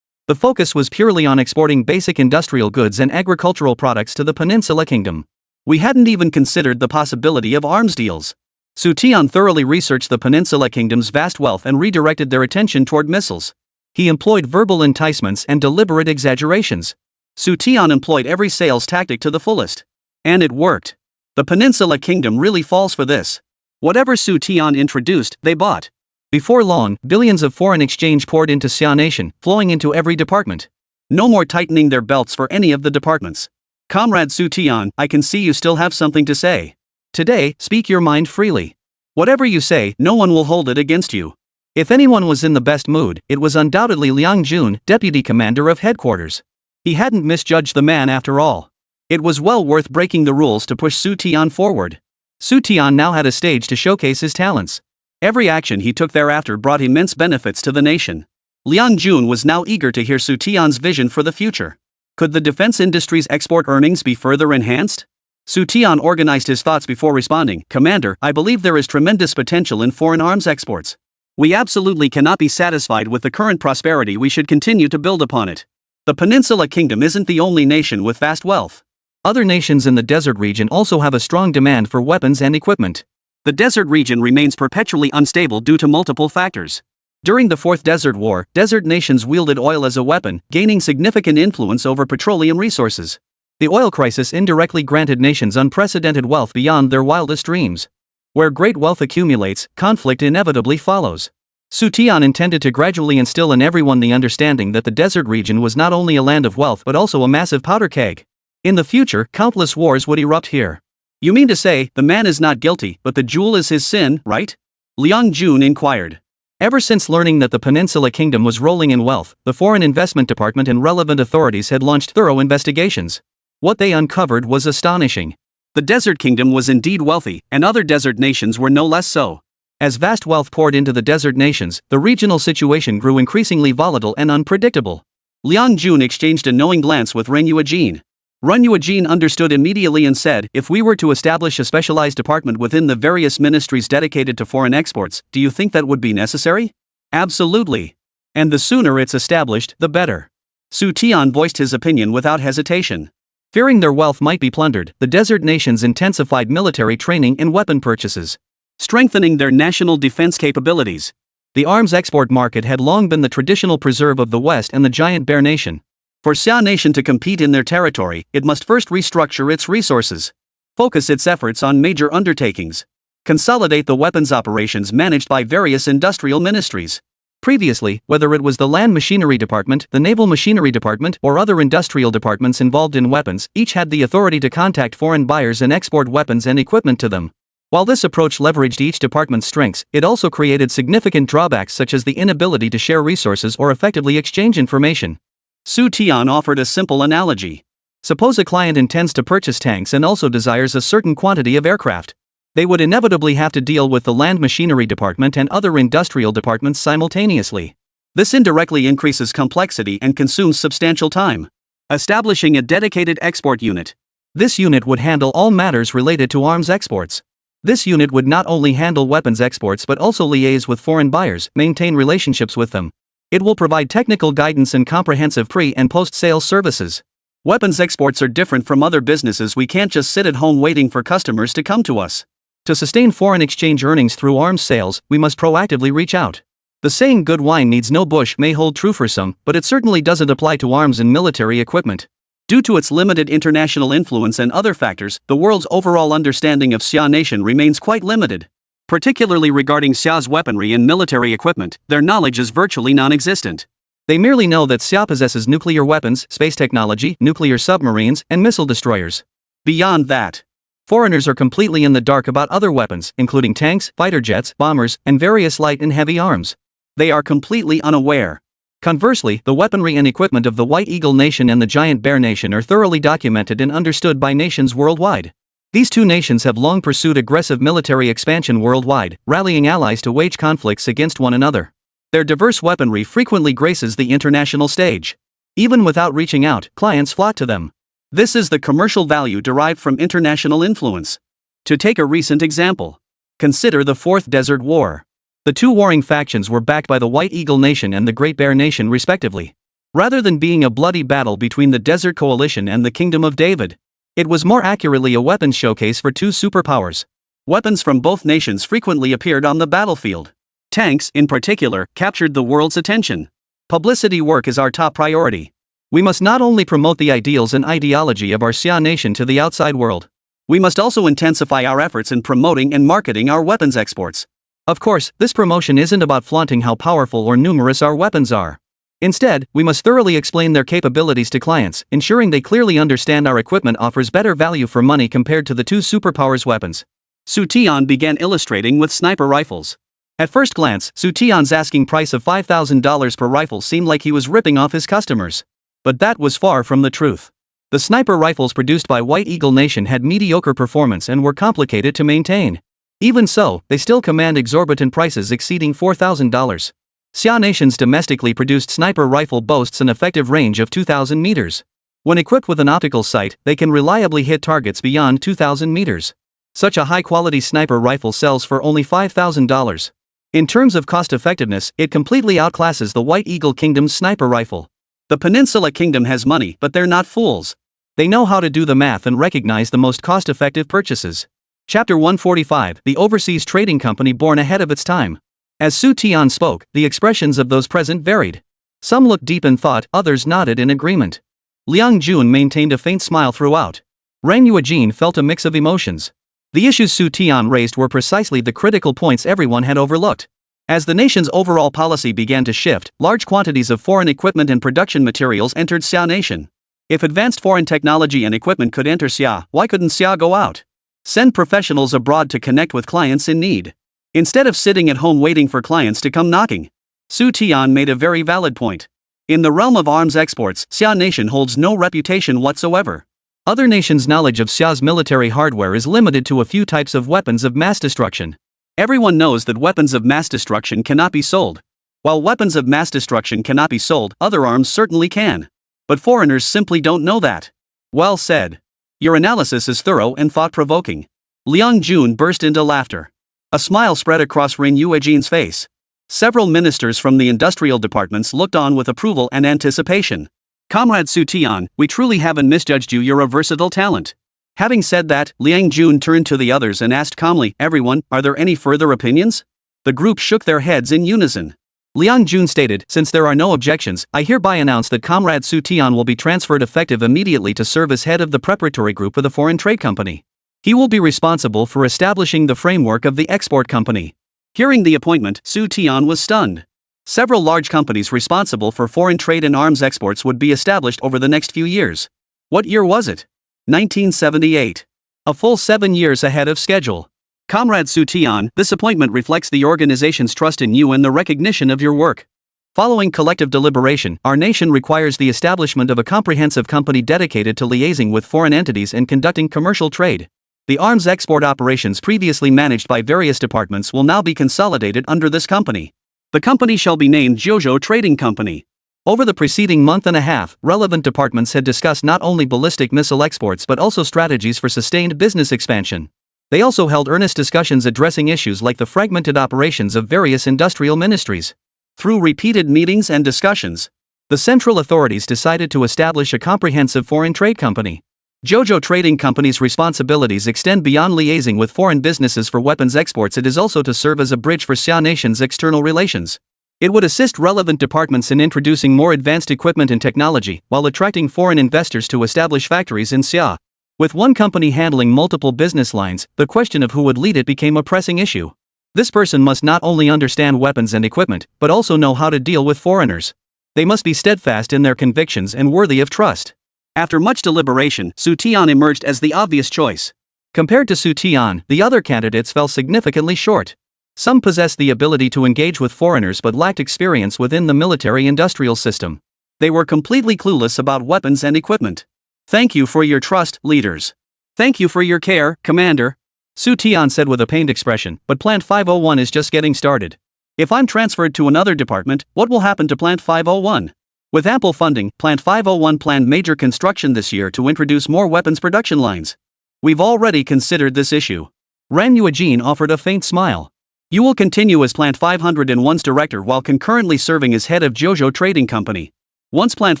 The focus was purely on exporting basic industrial goods and agricultural products to the Peninsula Kingdom. We hadn't even considered the possibility of arms deals. Xu Tian thoroughly researched the Peninsula Kingdom's vast wealth and redirected their attention toward missiles. He employed verbal enticements and deliberate exaggerations. Xu Tian employed every sales tactic to the fullest. And it worked. The Peninsula Kingdom really falls for this. Whatever Xu Tian introduced, they bought. Before long, billions of foreign exchange poured into Xia Nation, flowing into every department. No more tightening their belts for any of the departments. Comrade Xu Tian, I can see you still have something to say. Today, speak your mind freely. Whatever you say, no one will hold it against you. If anyone was in the best mood, it was undoubtedly Liang Jun, deputy commander of headquarters. He hadn't misjudged the man after all. It was well worth breaking the rules to push Xu Tian forward. Xu Tian now had a stage to showcase his talents. Every action he took thereafter brought immense benefits to the nation. Liang Jun was now eager to hear Xu Tian's vision for the future. Could the defense industry's export earnings be further enhanced? Xu Tian organized his thoughts before responding. Commander, I believe there is tremendous potential in foreign arms exports. We absolutely cannot be satisfied with the current prosperity. We should continue to build upon it. The Peninsula Kingdom isn't the only nation with vast wealth. Other nations in the desert region also have a strong demand for weapons and equipment. The desert region remains perpetually unstable due to multiple factors. During the Fourth Desert War, desert nations wielded oil as a weapon, gaining significant influence over petroleum resources. The oil crisis indirectly granted nations unprecedented wealth beyond their wildest dreams. Where great wealth accumulates, conflict inevitably follows. Xu Tian intended to gradually instill in everyone the understanding that the desert region was not only a land of wealth but also a massive powder keg. In the future, countless wars would erupt here. You mean to say, the man is not guilty, but the jewel is his sin, right? Liang Jun inquired. Ever since learning that the Peninsula Kingdom was rolling in wealth, the Foreign Investment Department and relevant authorities had launched thorough investigations. What they uncovered was astonishing. The Desert Kingdom was indeed wealthy, and other desert nations were no less so. As vast wealth poured into the desert nations, the regional situation grew increasingly volatile and unpredictable. Liang Jun exchanged a knowing glance with Ren Yuejin. Ren Yuejin understood immediately and said, if we were to establish a specialized department within the various ministries dedicated to foreign exports, do you think that would be necessary? Absolutely. And the sooner it's established, the better. Xu Tian voiced his opinion without hesitation. Fearing their wealth might be plundered, the desert nations intensified military training and weapon purchases, strengthening their national defense capabilities. The arms export market had long been the traditional preserve of the West and the giant bear nation. For Xia Nation to compete in their territory, it must first restructure its resources, focus its efforts on major undertakings, consolidate the weapons operations managed by various industrial ministries. Previously, whether it was the Land Machinery Department, the Naval Machinery Department, or other industrial departments involved in weapons, each had the authority to contact foreign buyers and export weapons and equipment to them. While this approach leveraged each department's strengths, it also created significant drawbacks such as the inability to share resources or effectively exchange information. Xu Tian offered a simple analogy. Suppose a client intends to purchase tanks and also desires a certain quantity of aircraft. They would inevitably have to deal with the Land Machinery Department and other industrial departments simultaneously. This indirectly increases complexity and consumes substantial time. Establishing a dedicated export unit. This unit would handle all matters related to arms exports. This unit would not only handle weapons exports but also liaise with foreign buyers, maintain relationships with them. It will provide technical guidance and comprehensive pre- and post-sales services. Weapons exports are different from other businesses. We can't just sit at home waiting for customers to come to us. To sustain foreign exchange earnings through arms sales, we must proactively reach out. The saying good wine needs no bush may hold true for some, but it certainly doesn't apply to arms and military equipment. Due to its limited international influence and other factors, the world's overall understanding of Xia Nation remains quite limited. Particularly regarding Xia's weaponry and military equipment, their knowledge is virtually non-existent. They merely know that Xia possesses nuclear weapons, space technology, nuclear submarines, and missile destroyers. Beyond that, foreigners are completely in the dark about other weapons, including tanks, fighter jets, bombers, and various light and heavy arms. They are completely unaware. Conversely, the weaponry and equipment of the White Eagle Nation and the Giant Bear Nation are thoroughly documented and understood by nations worldwide. These two nations have long pursued aggressive military expansion worldwide, rallying allies to wage conflicts against one another. Their diverse weaponry frequently graces the international stage. Even without reaching out, clients flock to them. This is the commercial value derived from international influence. To take a recent example, consider the Fourth Desert War. The two warring factions were backed by the White Eagle Nation and the Great Bear Nation respectively. Rather than being a bloody battle between the Desert Coalition and the Kingdom of David, it was more accurately a weapons showcase for two superpowers. Weapons from both nations frequently appeared on the battlefield. Tanks, in particular, captured the world's attention. Publicity work is our top priority. We must not only promote the ideals and ideology of our Xia Nation to the outside world, we must also intensify our efforts in promoting and marketing our weapons exports. Of course, this promotion isn't about flaunting how powerful or numerous our weapons are. Instead, we must thoroughly explain their capabilities to clients, ensuring they clearly understand our equipment offers better value for money compared to the two superpowers' weapons. Xu Tian began illustrating with sniper rifles. At first glance, Xu Tian's asking price of $5,000 per rifle seemed like he was ripping off his customers. But that was far from the truth. The sniper rifles produced by White Eagle Nation had mediocre performance and were complicated to maintain. Even so, they still command exorbitant prices exceeding $4,000. Xia Nation's domestically produced sniper rifle boasts an effective range of 2,000 meters. When equipped with an optical sight, they can reliably hit targets beyond 2,000 meters. Such a high-quality sniper rifle sells for only $5,000. In terms of cost-effectiveness, it completely outclasses the White Eagle Kingdom's sniper rifle. The Peninsula Kingdom has money, but they're not fools. They know how to do the math and recognize the most cost-effective purchases. Chapter 145, The Overseas Trading Company Born Ahead of Its Time. As Xu Tian spoke, the expressions of those present varied. Some looked deep in thought, others nodded in agreement. Liang Jun maintained a faint smile throughout. Ren Yuejin felt a mix of emotions. The issues Xu Tian raised were precisely the critical points everyone had overlooked. As the nation's overall policy began to shift, large quantities of foreign equipment and production materials entered Xia Nation. If advanced foreign technology and equipment could enter Xia, why couldn't Xia go out? Send professionals abroad to connect with clients in need. Instead of sitting at home waiting for clients to come knocking. Xu Tian made a very valid point. In the realm of arms exports, Xia Nation holds no reputation whatsoever. Other nations' knowledge of Xia's military hardware is limited to a few types of weapons of mass destruction. Everyone knows that weapons of mass destruction cannot be sold. While weapons of mass destruction cannot be sold, other arms certainly can. But foreigners simply don't know that. Well said. Your analysis is thorough and thought-provoking. Liang Jun burst into laughter. A smile spread across Ren Yuejin's face. Several ministers from the industrial departments looked on with approval and anticipation. Comrade Xu Tian, we truly haven't misjudged you, you're a versatile talent. Having said that, Liang Jun turned to the others and asked calmly, everyone, are there any further opinions? The group shook their heads in unison. Liang Jun stated, since there are no objections, I hereby announce that Comrade Xu Tian will be transferred effective immediately to serve as head of the preparatory group of the Foreign Trade Company. He will be responsible for establishing the framework of the export company. Hearing the appointment, Xu Tian was stunned. Several large companies responsible for foreign trade and arms exports would be established over the next few years. What year was it? 1978. A full 7 years ahead of schedule. Comrade Xu Tian, this appointment reflects the organization's trust in you and the recognition of your work. Following collective deliberation, our nation requires the establishment of a comprehensive company dedicated to liaising with foreign entities and conducting commercial trade. The arms export operations previously managed by various departments will now be consolidated under this company. The company shall be named Jiuzhou Trading Company. Over the preceding month and a half, relevant departments had discussed not only ballistic missile exports but also strategies for sustained business expansion. They also held earnest discussions addressing issues like the fragmented operations of various industrial ministries. Through repeated meetings and discussions, the central authorities decided to establish a comprehensive foreign trade company. Jiuzhou Trading Company's responsibilities extend beyond liaising with foreign businesses for weapons exports. It is also to serve as a bridge for Xia Nation's external relations. It would assist relevant departments in introducing more advanced equipment and technology, while attracting foreign investors to establish factories in Xia. With one company handling multiple business lines, the question of who would lead it became a pressing issue. This person must not only understand weapons and equipment, but also know how to deal with foreigners. They must be steadfast in their convictions and worthy of trust. After much deliberation, Xu Tian emerged as the obvious choice. Compared to Xu Tian, the other candidates fell significantly short. Some possessed the ability to engage with foreigners but lacked experience within the military-industrial system. They were completely clueless about weapons and equipment. Thank you for your trust, leaders. Thank you for your care, Commander. Xu Tian said with a pained expression, but Plant 501 is just getting started. If I'm transferred to another department, what will happen to Plant 501? With ample funding, Plant 501 planned major construction this year to introduce more weapons production lines. We've already considered this issue. Ren Yuejin offered a faint smile. You will continue as Plant 501's director while concurrently serving as head of Jiuzhou Trading Company. Once Plant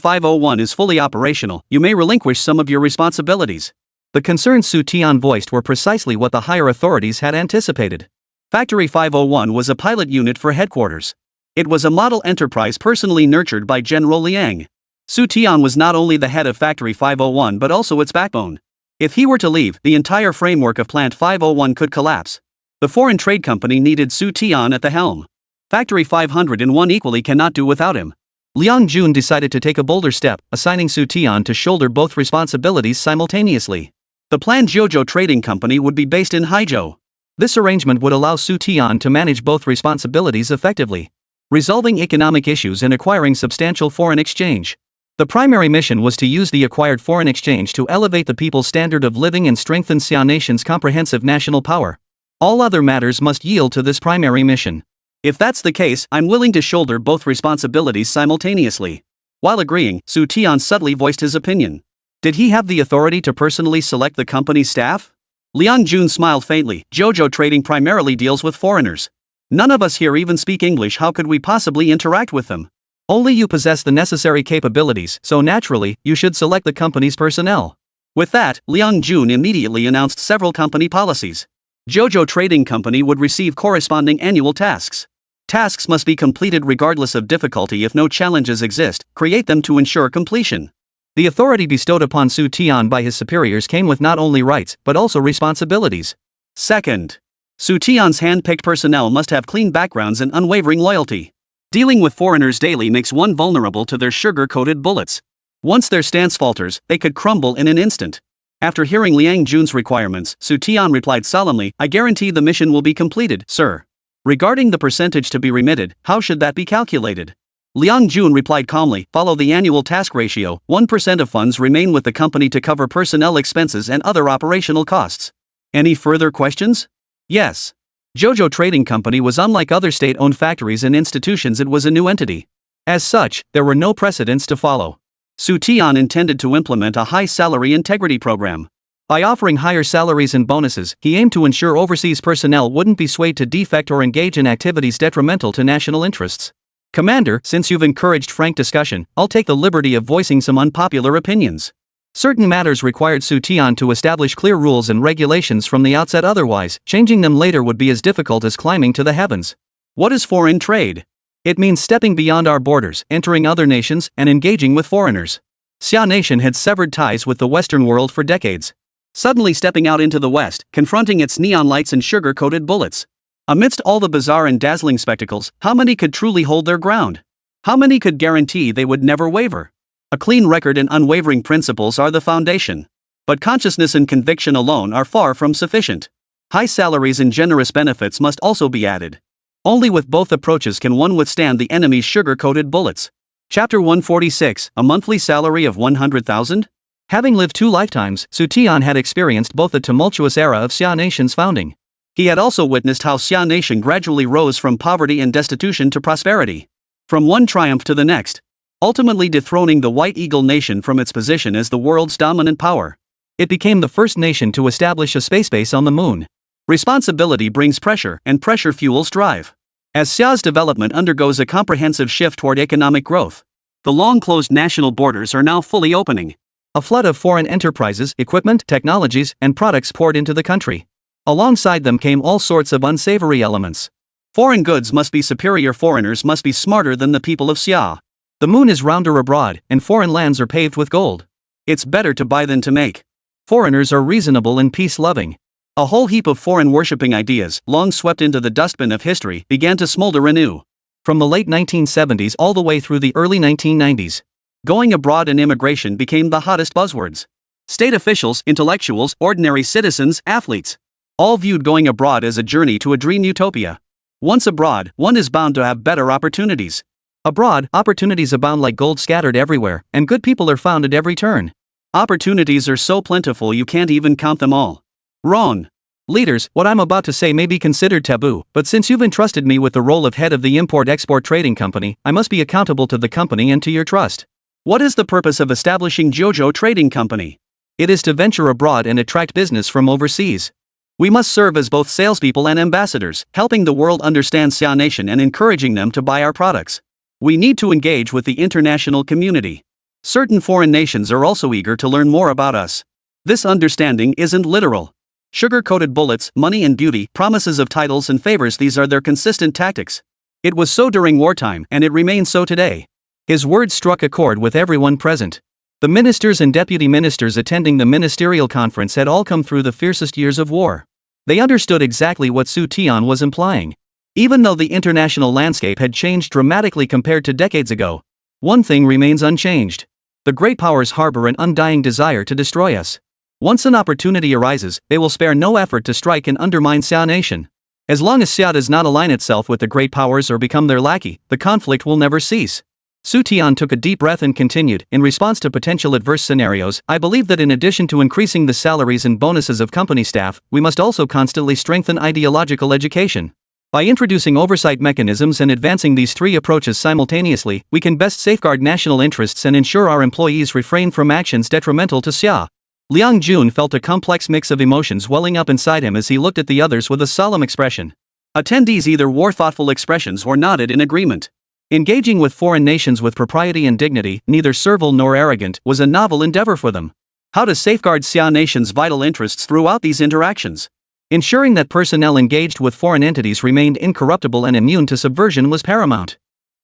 501 is fully operational, you may relinquish some of your responsibilities. The concerns Xu Tian voiced were precisely what the higher authorities had anticipated. Factory 501 was a pilot unit for headquarters. It was a model enterprise personally nurtured by General Liang. Xu Tian was not only the head of Factory 501 but also its backbone. If he were to leave, the entire framework of Plant 501 could collapse. The foreign trade company needed Xu Tian at the helm. Factory 501 equally cannot do without him. Liang Jun decided to take a bolder step, assigning Xu Tian to shoulder both responsibilities simultaneously. The planned Jiuzhou Trading Company would be based in Haizhou. This arrangement would allow Xu Tian to manage both responsibilities effectively, resolving economic issues and acquiring substantial foreign exchange. The primary mission was to use the acquired foreign exchange to elevate the people's standard of living and strengthen Xia Nation's comprehensive national power. All other matters must yield to this primary mission. If that's the case, I'm willing to shoulder both responsibilities simultaneously. While agreeing, Xu Tian subtly voiced his opinion. Did he have the authority to personally select the company's staff? Liang Jun smiled faintly. Zhou Trading primarily deals with foreigners. None of us here even speak English. How could we possibly interact with them? Only you possess the necessary capabilities, so naturally, you should select the company's personnel. With that, Liang Jun immediately announced several company policies. Zhou Trading Company would receive corresponding annual tasks. Tasks must be completed regardless of difficulty. If no challenges exist, create them to ensure completion. The authority bestowed upon Xu Tian by his superiors came with not only rights, but also responsibilities. Second, Xu Tian's hand-picked personnel must have clean backgrounds and unwavering loyalty. Dealing with foreigners daily makes one vulnerable to their sugar-coated bullets. Once their stance falters, they could crumble in an instant. After hearing Liang Jun's requirements, Xu Tian replied solemnly, "I guarantee the mission will be completed, sir." Regarding the percentage to be remitted, how should that be calculated? Liang Jun replied calmly, "Follow the annual task ratio, 1% of funds remain with the company to cover personnel expenses and other operational costs." Any further questions? Yes. Zhou Trading Company was unlike other state-owned factories and institutions. It was a new entity. As such, there were no precedents to follow. Xu Tian intended to implement a high salary integrity program. By offering higher salaries and bonuses, he aimed to ensure overseas personnel wouldn't be swayed to defect or engage in activities detrimental to national interests. Commander, since you've encouraged frank discussion, I'll take the liberty of voicing some unpopular opinions. Certain matters required Xu Tian to establish clear rules and regulations from the outset, otherwise, changing them later would be as difficult as climbing to the heavens. What is foreign trade? It means stepping beyond our borders, entering other nations, and engaging with foreigners. Xia Nation had severed ties with the Western world for decades. Suddenly stepping out into the West, confronting its neon lights and sugar-coated bullets. Amidst all the bizarre and dazzling spectacles, how many could truly hold their ground? How many could guarantee they would never waver? A clean record and unwavering principles are the foundation. But consciousness and conviction alone are far from sufficient. High salaries and generous benefits must also be added. Only with both approaches can one withstand the enemy's sugar-coated bullets. Chapter 146, a monthly salary of 100,000? Having lived 2 lifetimes, Xu Tian had experienced both the tumultuous era of Xia Nation's founding. He had also witnessed how Xia Nation gradually rose from poverty and destitution to prosperity. From one triumph to the next, ultimately dethroning the White Eagle Nation from its position as the world's dominant power. It became the first nation to establish a space base on the moon. Responsibility brings pressure, and pressure fuels drive. As Xia's development undergoes a comprehensive shift toward economic growth, the long-closed national borders are now fully opening. A flood of foreign enterprises, equipment, technologies, and products poured into the country. Alongside them came all sorts of unsavory elements. Foreign goods must be superior. Foreigners must be smarter than the people of Xia. The moon is rounder abroad, and foreign lands are paved with gold. It's better to buy than to make. Foreigners are reasonable and peace-loving. A whole heap of foreign-worshipping ideas, long swept into the dustbin of history, began to smolder anew. From the late 1970s all the way through the early 1990s. Going abroad and immigration became the hottest buzzwords. State officials, intellectuals, ordinary citizens, athletes, all viewed going abroad as a journey to a dream utopia. Once abroad, one is bound to have better opportunities. Abroad, opportunities abound like gold scattered everywhere, and good people are found at every turn. Opportunities are so plentiful you can't even count them all. Wrong. Leaders, what I'm about to say may be considered taboo, but since you've entrusted me with the role of head of the Import-Export Trading Company, I must be accountable to the company and to your trust. What is the purpose of establishing Zhou Trading Company? It is to venture abroad and attract business from overseas. We must serve as both salespeople and ambassadors, helping the world understand Xia Nation and encouraging them to buy our products. We need to engage with the international community. Certain foreign nations are also eager to learn more about us. This understanding isn't literal. Sugar-coated bullets, money and beauty, promises of titles and favors, these are their consistent tactics. It was so during wartime, and it remains so today. His words struck a chord with everyone present. The ministers and deputy ministers attending the ministerial conference had all come through the fiercest years of war. They understood exactly what Xu Tian was implying. Even though the international landscape had changed dramatically compared to decades ago, one thing remains unchanged. The great powers harbor an undying desire to destroy us. Once an opportunity arises, they will spare no effort to strike and undermine Xia Nation. As long as Xia does not align itself with the great powers or become their lackey, the conflict will never cease. Xu Tian took a deep breath and continued, in response to potential adverse scenarios, I believe that in addition to increasing the salaries and bonuses of company staff, we must also constantly strengthen ideological education. By introducing oversight mechanisms and advancing these three approaches simultaneously, we can best safeguard national interests and ensure our employees refrain from actions detrimental to Xia. Liang Jun felt a complex mix of emotions welling up inside him as he looked at the others with a solemn expression. Attendees either wore thoughtful expressions or nodded in agreement. Engaging with foreign nations with propriety and dignity, neither servile nor arrogant, was a novel endeavor for them. How to safeguard Xia Nation's vital interests throughout these interactions. Ensuring that personnel engaged with foreign entities remained incorruptible and immune to subversion was paramount.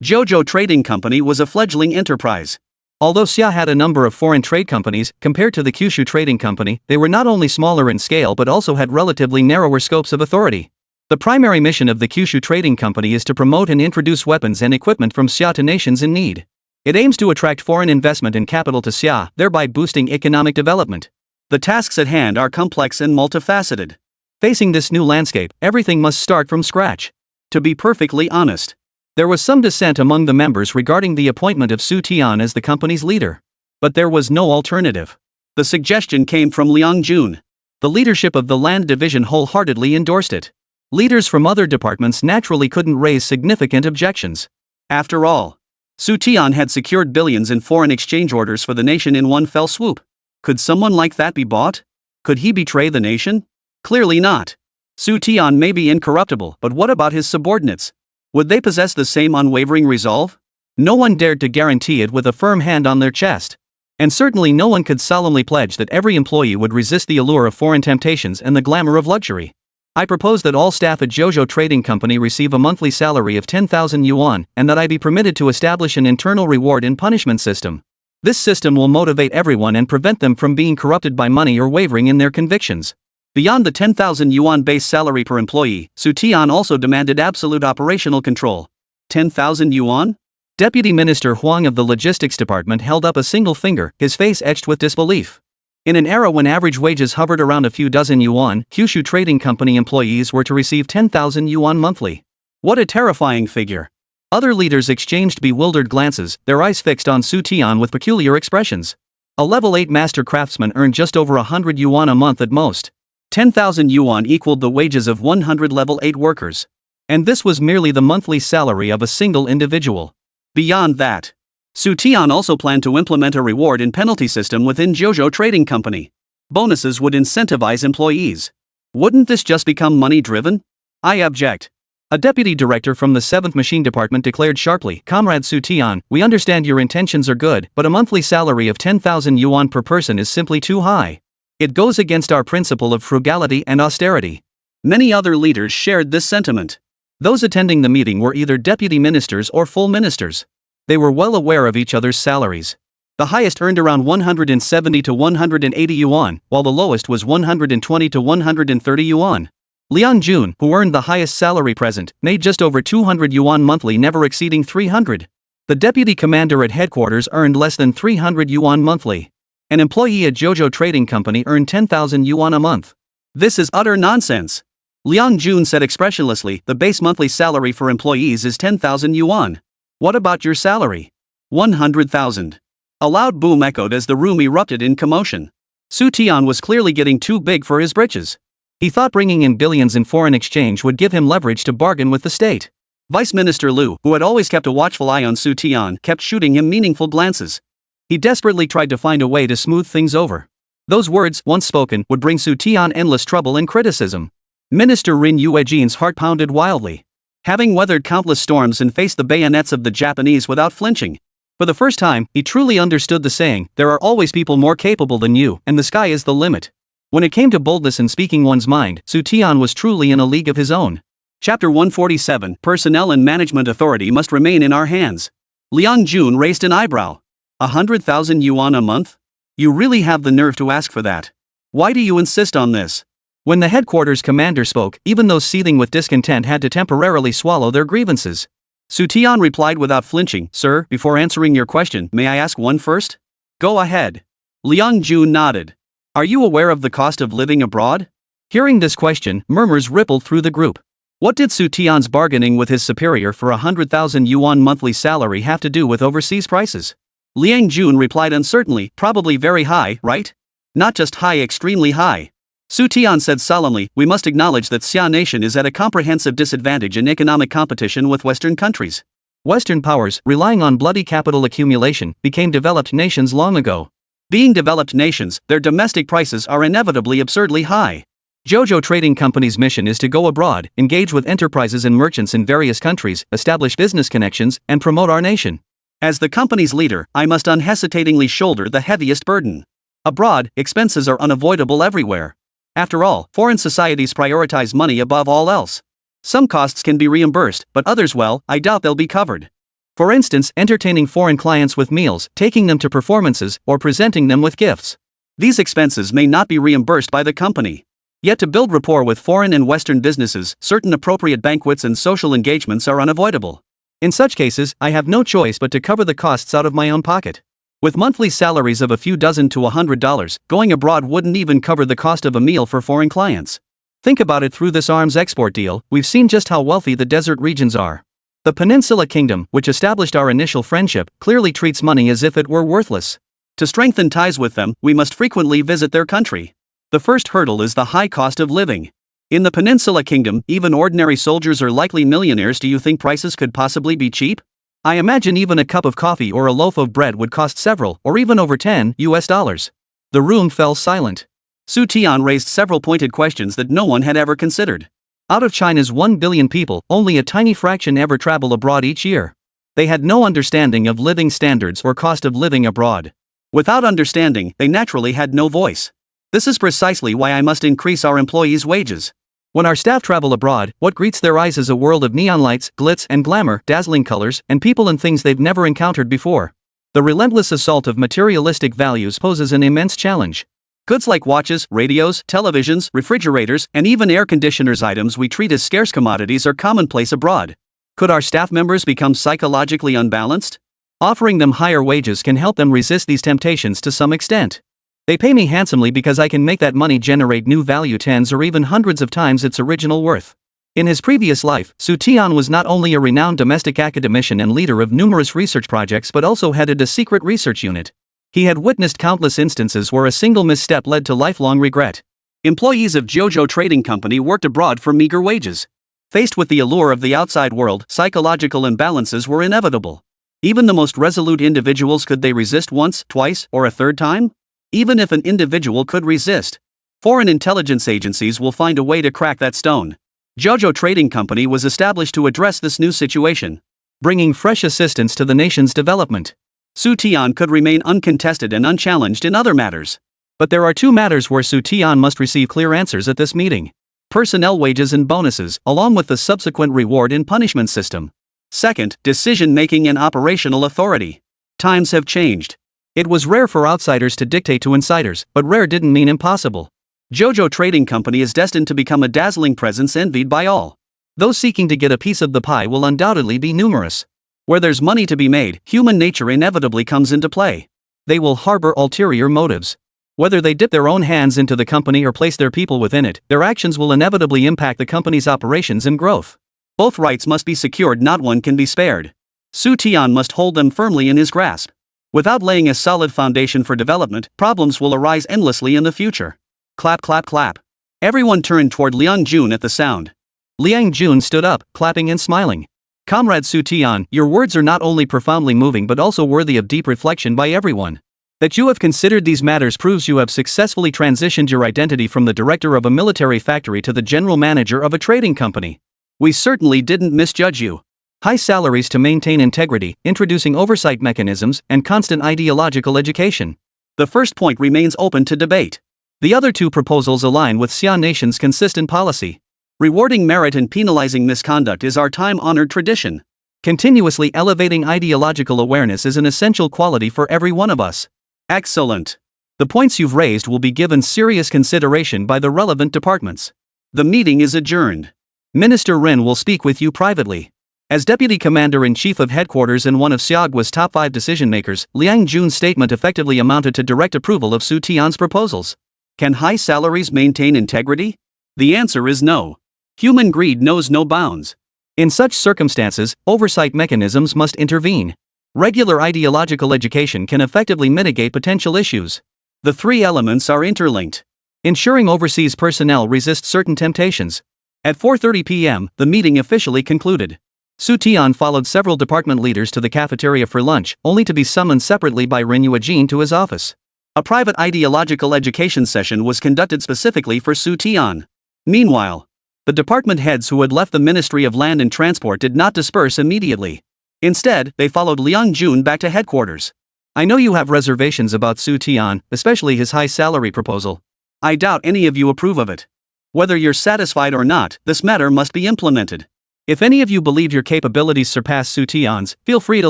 Zhou Trading Company was a fledgling enterprise. Although Xia had a number of foreign trade companies, compared to the Kyushu Trading Company, they were not only smaller in scale but also had relatively narrower scopes of authority. The primary mission of the Kyushu Trading Company is to promote and introduce weapons and equipment from Xia to nations in need. It aims to attract foreign investment and capital to Xia, thereby boosting economic development. The tasks at hand are complex and multifaceted. Facing this new landscape, everything must start from scratch. To be perfectly honest, there was some dissent among the members regarding the appointment of Xu Tian as the company's leader. But there was no alternative. The suggestion came from Liang Jun. The leadership of the Land Division wholeheartedly endorsed it. Leaders from other departments naturally couldn't raise significant objections. After all, Xu Tian had secured billions in foreign exchange orders for the nation in one fell swoop. Could someone like that be bought? Could he betray the nation? Clearly not. Xu Tian may be incorruptible, but what about his subordinates? Would they possess the same unwavering resolve? No one dared to guarantee it with a firm hand on their chest. And certainly no one could solemnly pledge that every employee would resist the allure of foreign temptations and the glamour of luxury. I propose that all staff at Zhou Trading Company receive a monthly salary of 10,000 yuan, and that I be permitted to establish an internal reward and punishment system. This system will motivate everyone and prevent them from being corrupted by money or wavering in their convictions. Beyond the 10,000 yuan base salary per employee, Xu Tian also demanded absolute operational control. 10,000 yuan? Deputy Minister Huang of the Logistics Department held up a single finger, his face etched with disbelief. In an era when average wages hovered around a few dozen yuan, Kyushu Trading Company employees were to receive 10,000 yuan monthly. What a terrifying figure. Other leaders exchanged bewildered glances, their eyes fixed on Xu Tian with peculiar expressions. A level 8 master craftsman earned just over 100 yuan a month at most. 10,000 yuan equaled the wages of 100 level 8 workers. And this was merely the monthly salary of a single individual. Beyond that, Xu Tian also planned to implement a reward and penalty system within Zhou Trading Company. Bonuses would incentivize employees. Wouldn't this just become money-driven? I object. A deputy director from the 7th Machine Department declared sharply, "Comrade Xu Tian, we understand your intentions are good, but a monthly salary of 10,000 yuan per person is simply too high. It goes against our principle of frugality and austerity." Many other leaders shared this sentiment. Those attending the meeting were either deputy ministers or full ministers. They were well aware of each other's salaries. The highest earned around 170 to 180 yuan, while the lowest was 120 to 130 yuan. Liang Jun, who earned the highest salary present, made just over 200 yuan monthly, never exceeding 300. The deputy commander at headquarters earned less than 300 yuan monthly. An employee at Zhou Trading Company earned 10,000 yuan a month. This is utter nonsense. Liang Jun said expressionlessly, "The base monthly salary for employees is 10,000 yuan. What about your salary?" 100,000. A loud boom echoed as the room erupted in commotion. Xu Tian was clearly getting too big for his britches. He thought bringing in billions in foreign exchange would give him leverage to bargain with the state. Vice Minister Liu, who had always kept a watchful eye on Xu Tian, kept shooting him meaningful glances. He desperately tried to find a way to smooth things over. Those words, once spoken, would bring Xu Tian endless trouble and criticism. Minister Rin Yuejin's heart pounded wildly. Having weathered countless storms and faced the bayonets of the Japanese without flinching, for the first time, he truly understood the saying, "There are always people more capable than you, and the sky is the limit." When it came to boldness and speaking one's mind, Xu Tian was truly in a league of his own. Chapter 147, Personnel and Management Authority must remain in our hands. Liang Jun raised an eyebrow. 100,000 yuan a month? You really have the nerve to ask for that. Why do you insist on this? When the headquarters commander spoke, even those seething with discontent had to temporarily swallow their grievances. Xu Tian replied without flinching, "Sir, before answering your question, may I ask one first?" "Go ahead." Liang Jun nodded. "Are you aware of the cost of living abroad?" Hearing this question, murmurs rippled through the group. What did Xu Tian's bargaining with his superior for 100,000 yuan monthly salary have to do with overseas prices? Liang Jun replied uncertainly, "Probably very high, right? Not just high, extremely high." Xu Tian said solemnly, we must acknowledge that Xia nation is at a comprehensive disadvantage in economic competition with Western countries. Western powers, relying on bloody capital accumulation, became developed nations long ago. Being developed nations, their domestic prices are inevitably absurdly high. Zhou Trading Company's mission is to go abroad, engage with enterprises and merchants in various countries, establish business connections, and promote our nation. As the company's leader, I must unhesitatingly shoulder the heaviest burden. Abroad, expenses are unavoidable everywhere. After all, foreign societies prioritize money above all else. Some costs can be reimbursed, but others, well, I doubt they'll be covered. For instance, entertaining foreign clients with meals, taking them to performances, or presenting them with gifts. These expenses may not be reimbursed by the company. Yet to build rapport with foreign and Western businesses, certain appropriate banquets and social engagements are unavoidable. In such cases, I have no choice but to cover the costs out of my own pocket. With monthly salaries of a few dozen to $100, going abroad wouldn't even cover the cost of a meal for foreign clients. Think about it. Through this arms export deal, we've seen just how wealthy the desert regions are. The Peninsula Kingdom, which established our initial friendship, clearly treats money as if it were worthless. To strengthen ties with them, we must frequently visit their country. The first hurdle is the high cost of living. In the Peninsula Kingdom, even ordinary soldiers are likely millionaires. Do you think prices could possibly be cheap? I imagine even a cup of coffee or a loaf of bread would cost several, or even over $10. The room fell silent. Xu Tian raised several pointed questions that no one had ever considered. Out of China's 1 billion people, only a tiny fraction ever travel abroad each year. They had no understanding of living standards or cost of living abroad. Without understanding, they naturally had no voice. This is precisely why I must increase our employees' wages. When our staff travel abroad, what greets their eyes is a world of neon lights, glitz and glamour, dazzling colors, and people and things they've never encountered before. The relentless assault of materialistic values poses an immense challenge. Goods like watches, radios, televisions, refrigerators, and even air conditioners, items we treat as scarce commodities, are commonplace abroad. Could our staff members become psychologically unbalanced? Offering them higher wages can help them resist these temptations to some extent. They pay me handsomely because I can make that money generate new value tens or even hundreds of times its original worth. In his previous life, Xu Tian was not only a renowned domestic academician and leader of numerous research projects but also headed a secret research unit. He had witnessed countless instances where a single misstep led to lifelong regret. Employees of Zhou Trading Company worked abroad for meager wages. Faced with the allure of the outside world, psychological imbalances were inevitable. Even the most resolute individuals, could they resist once, twice, or a third time? Even if an individual could resist, foreign intelligence agencies will find a way to crack that stone. Zhou Trading Company was established to address this new situation, bringing fresh assistance to the nation's development. Xu Tian could remain uncontested and unchallenged in other matters. But there are two matters where Xu Tian must receive clear answers at this meeting: personnel wages and bonuses, along with the subsequent reward and punishment system. Second, decision-making and operational authority. Times have changed. It was rare for outsiders to dictate to insiders, but rare didn't mean impossible. Zhou Trading Company is destined to become a dazzling presence envied by all. Those seeking to get a piece of the pie will undoubtedly be numerous. Where there's money to be made, human nature inevitably comes into play. They will harbor ulterior motives. Whether they dip their own hands into the company or place their people within it, their actions will inevitably impact the company's operations and growth. Both rights must be secured, not one can be spared. Xu Tian must hold them firmly in his grasp. Without laying a solid foundation for development, problems will arise endlessly in the future. Clap, clap, clap. Everyone turned toward Liang Jun at the sound. Liang Jun stood up, clapping and smiling. Comrade Xu Tian, your words are not only profoundly moving but also worthy of deep reflection by everyone. That you have considered these matters proves you have successfully transitioned your identity from the director of a military factory to the general manager of a trading company. We certainly didn't misjudge you. High salaries to maintain integrity, introducing oversight mechanisms, and constant ideological education. The first point remains open to debate. The other two proposals align with Xia Nation's consistent policy. Rewarding merit and penalizing misconduct is our time-honored tradition. Continuously elevating ideological awareness is an essential quality for every one of us. Excellent. The points you've raised will be given serious consideration by the relevant departments. The meeting is adjourned. Minister Ren will speak with you privately. As Deputy Commander-in-Chief of Headquarters and one of Xiaogua's top 5 decision-makers, Liang Jun's statement effectively amounted to direct approval of Xu Tian's proposals. Can high salaries maintain integrity? The answer is no. Human greed knows no bounds. In such circumstances, oversight mechanisms must intervene. Regular ideological education can effectively mitigate potential issues. The three elements are interlinked. ensuring overseas personnel resist certain temptations. At 4:30 p.m., the meeting officially concluded. Xu Tian followed several department leaders to the cafeteria for lunch, only to be summoned separately by Renyua Jin to his office. A private ideological education session was conducted specifically for Xu Tian. Meanwhile, the department heads who had left the Ministry of Land and Transport did not disperse immediately. Instead, they followed Liang Jun back to headquarters. I know you have reservations about Xu Tian, especially his high salary proposal. I doubt any of you approve of it. Whether you're satisfied or not, this matter must be implemented. If any of you believe your capabilities surpass Xu Tian's, feel free to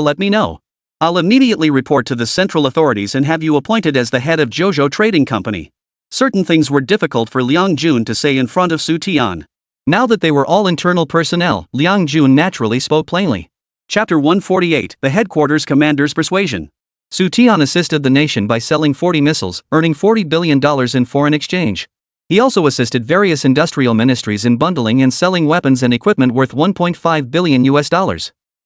let me know. I'll immediately report to the central authorities and have you appointed as the head of Zhou Trading Company. Certain things were difficult for Liang Jun to say in front of Xu Tian. Now that they were all internal personnel, Liang Jun naturally spoke plainly. Chapter 148, The Headquarters Commander's Persuasion. Xu Tian assisted the nation by selling 40 missiles, earning $40 billion in foreign exchange. He also assisted various industrial ministries in bundling and selling weapons and equipment worth $1.5 billion.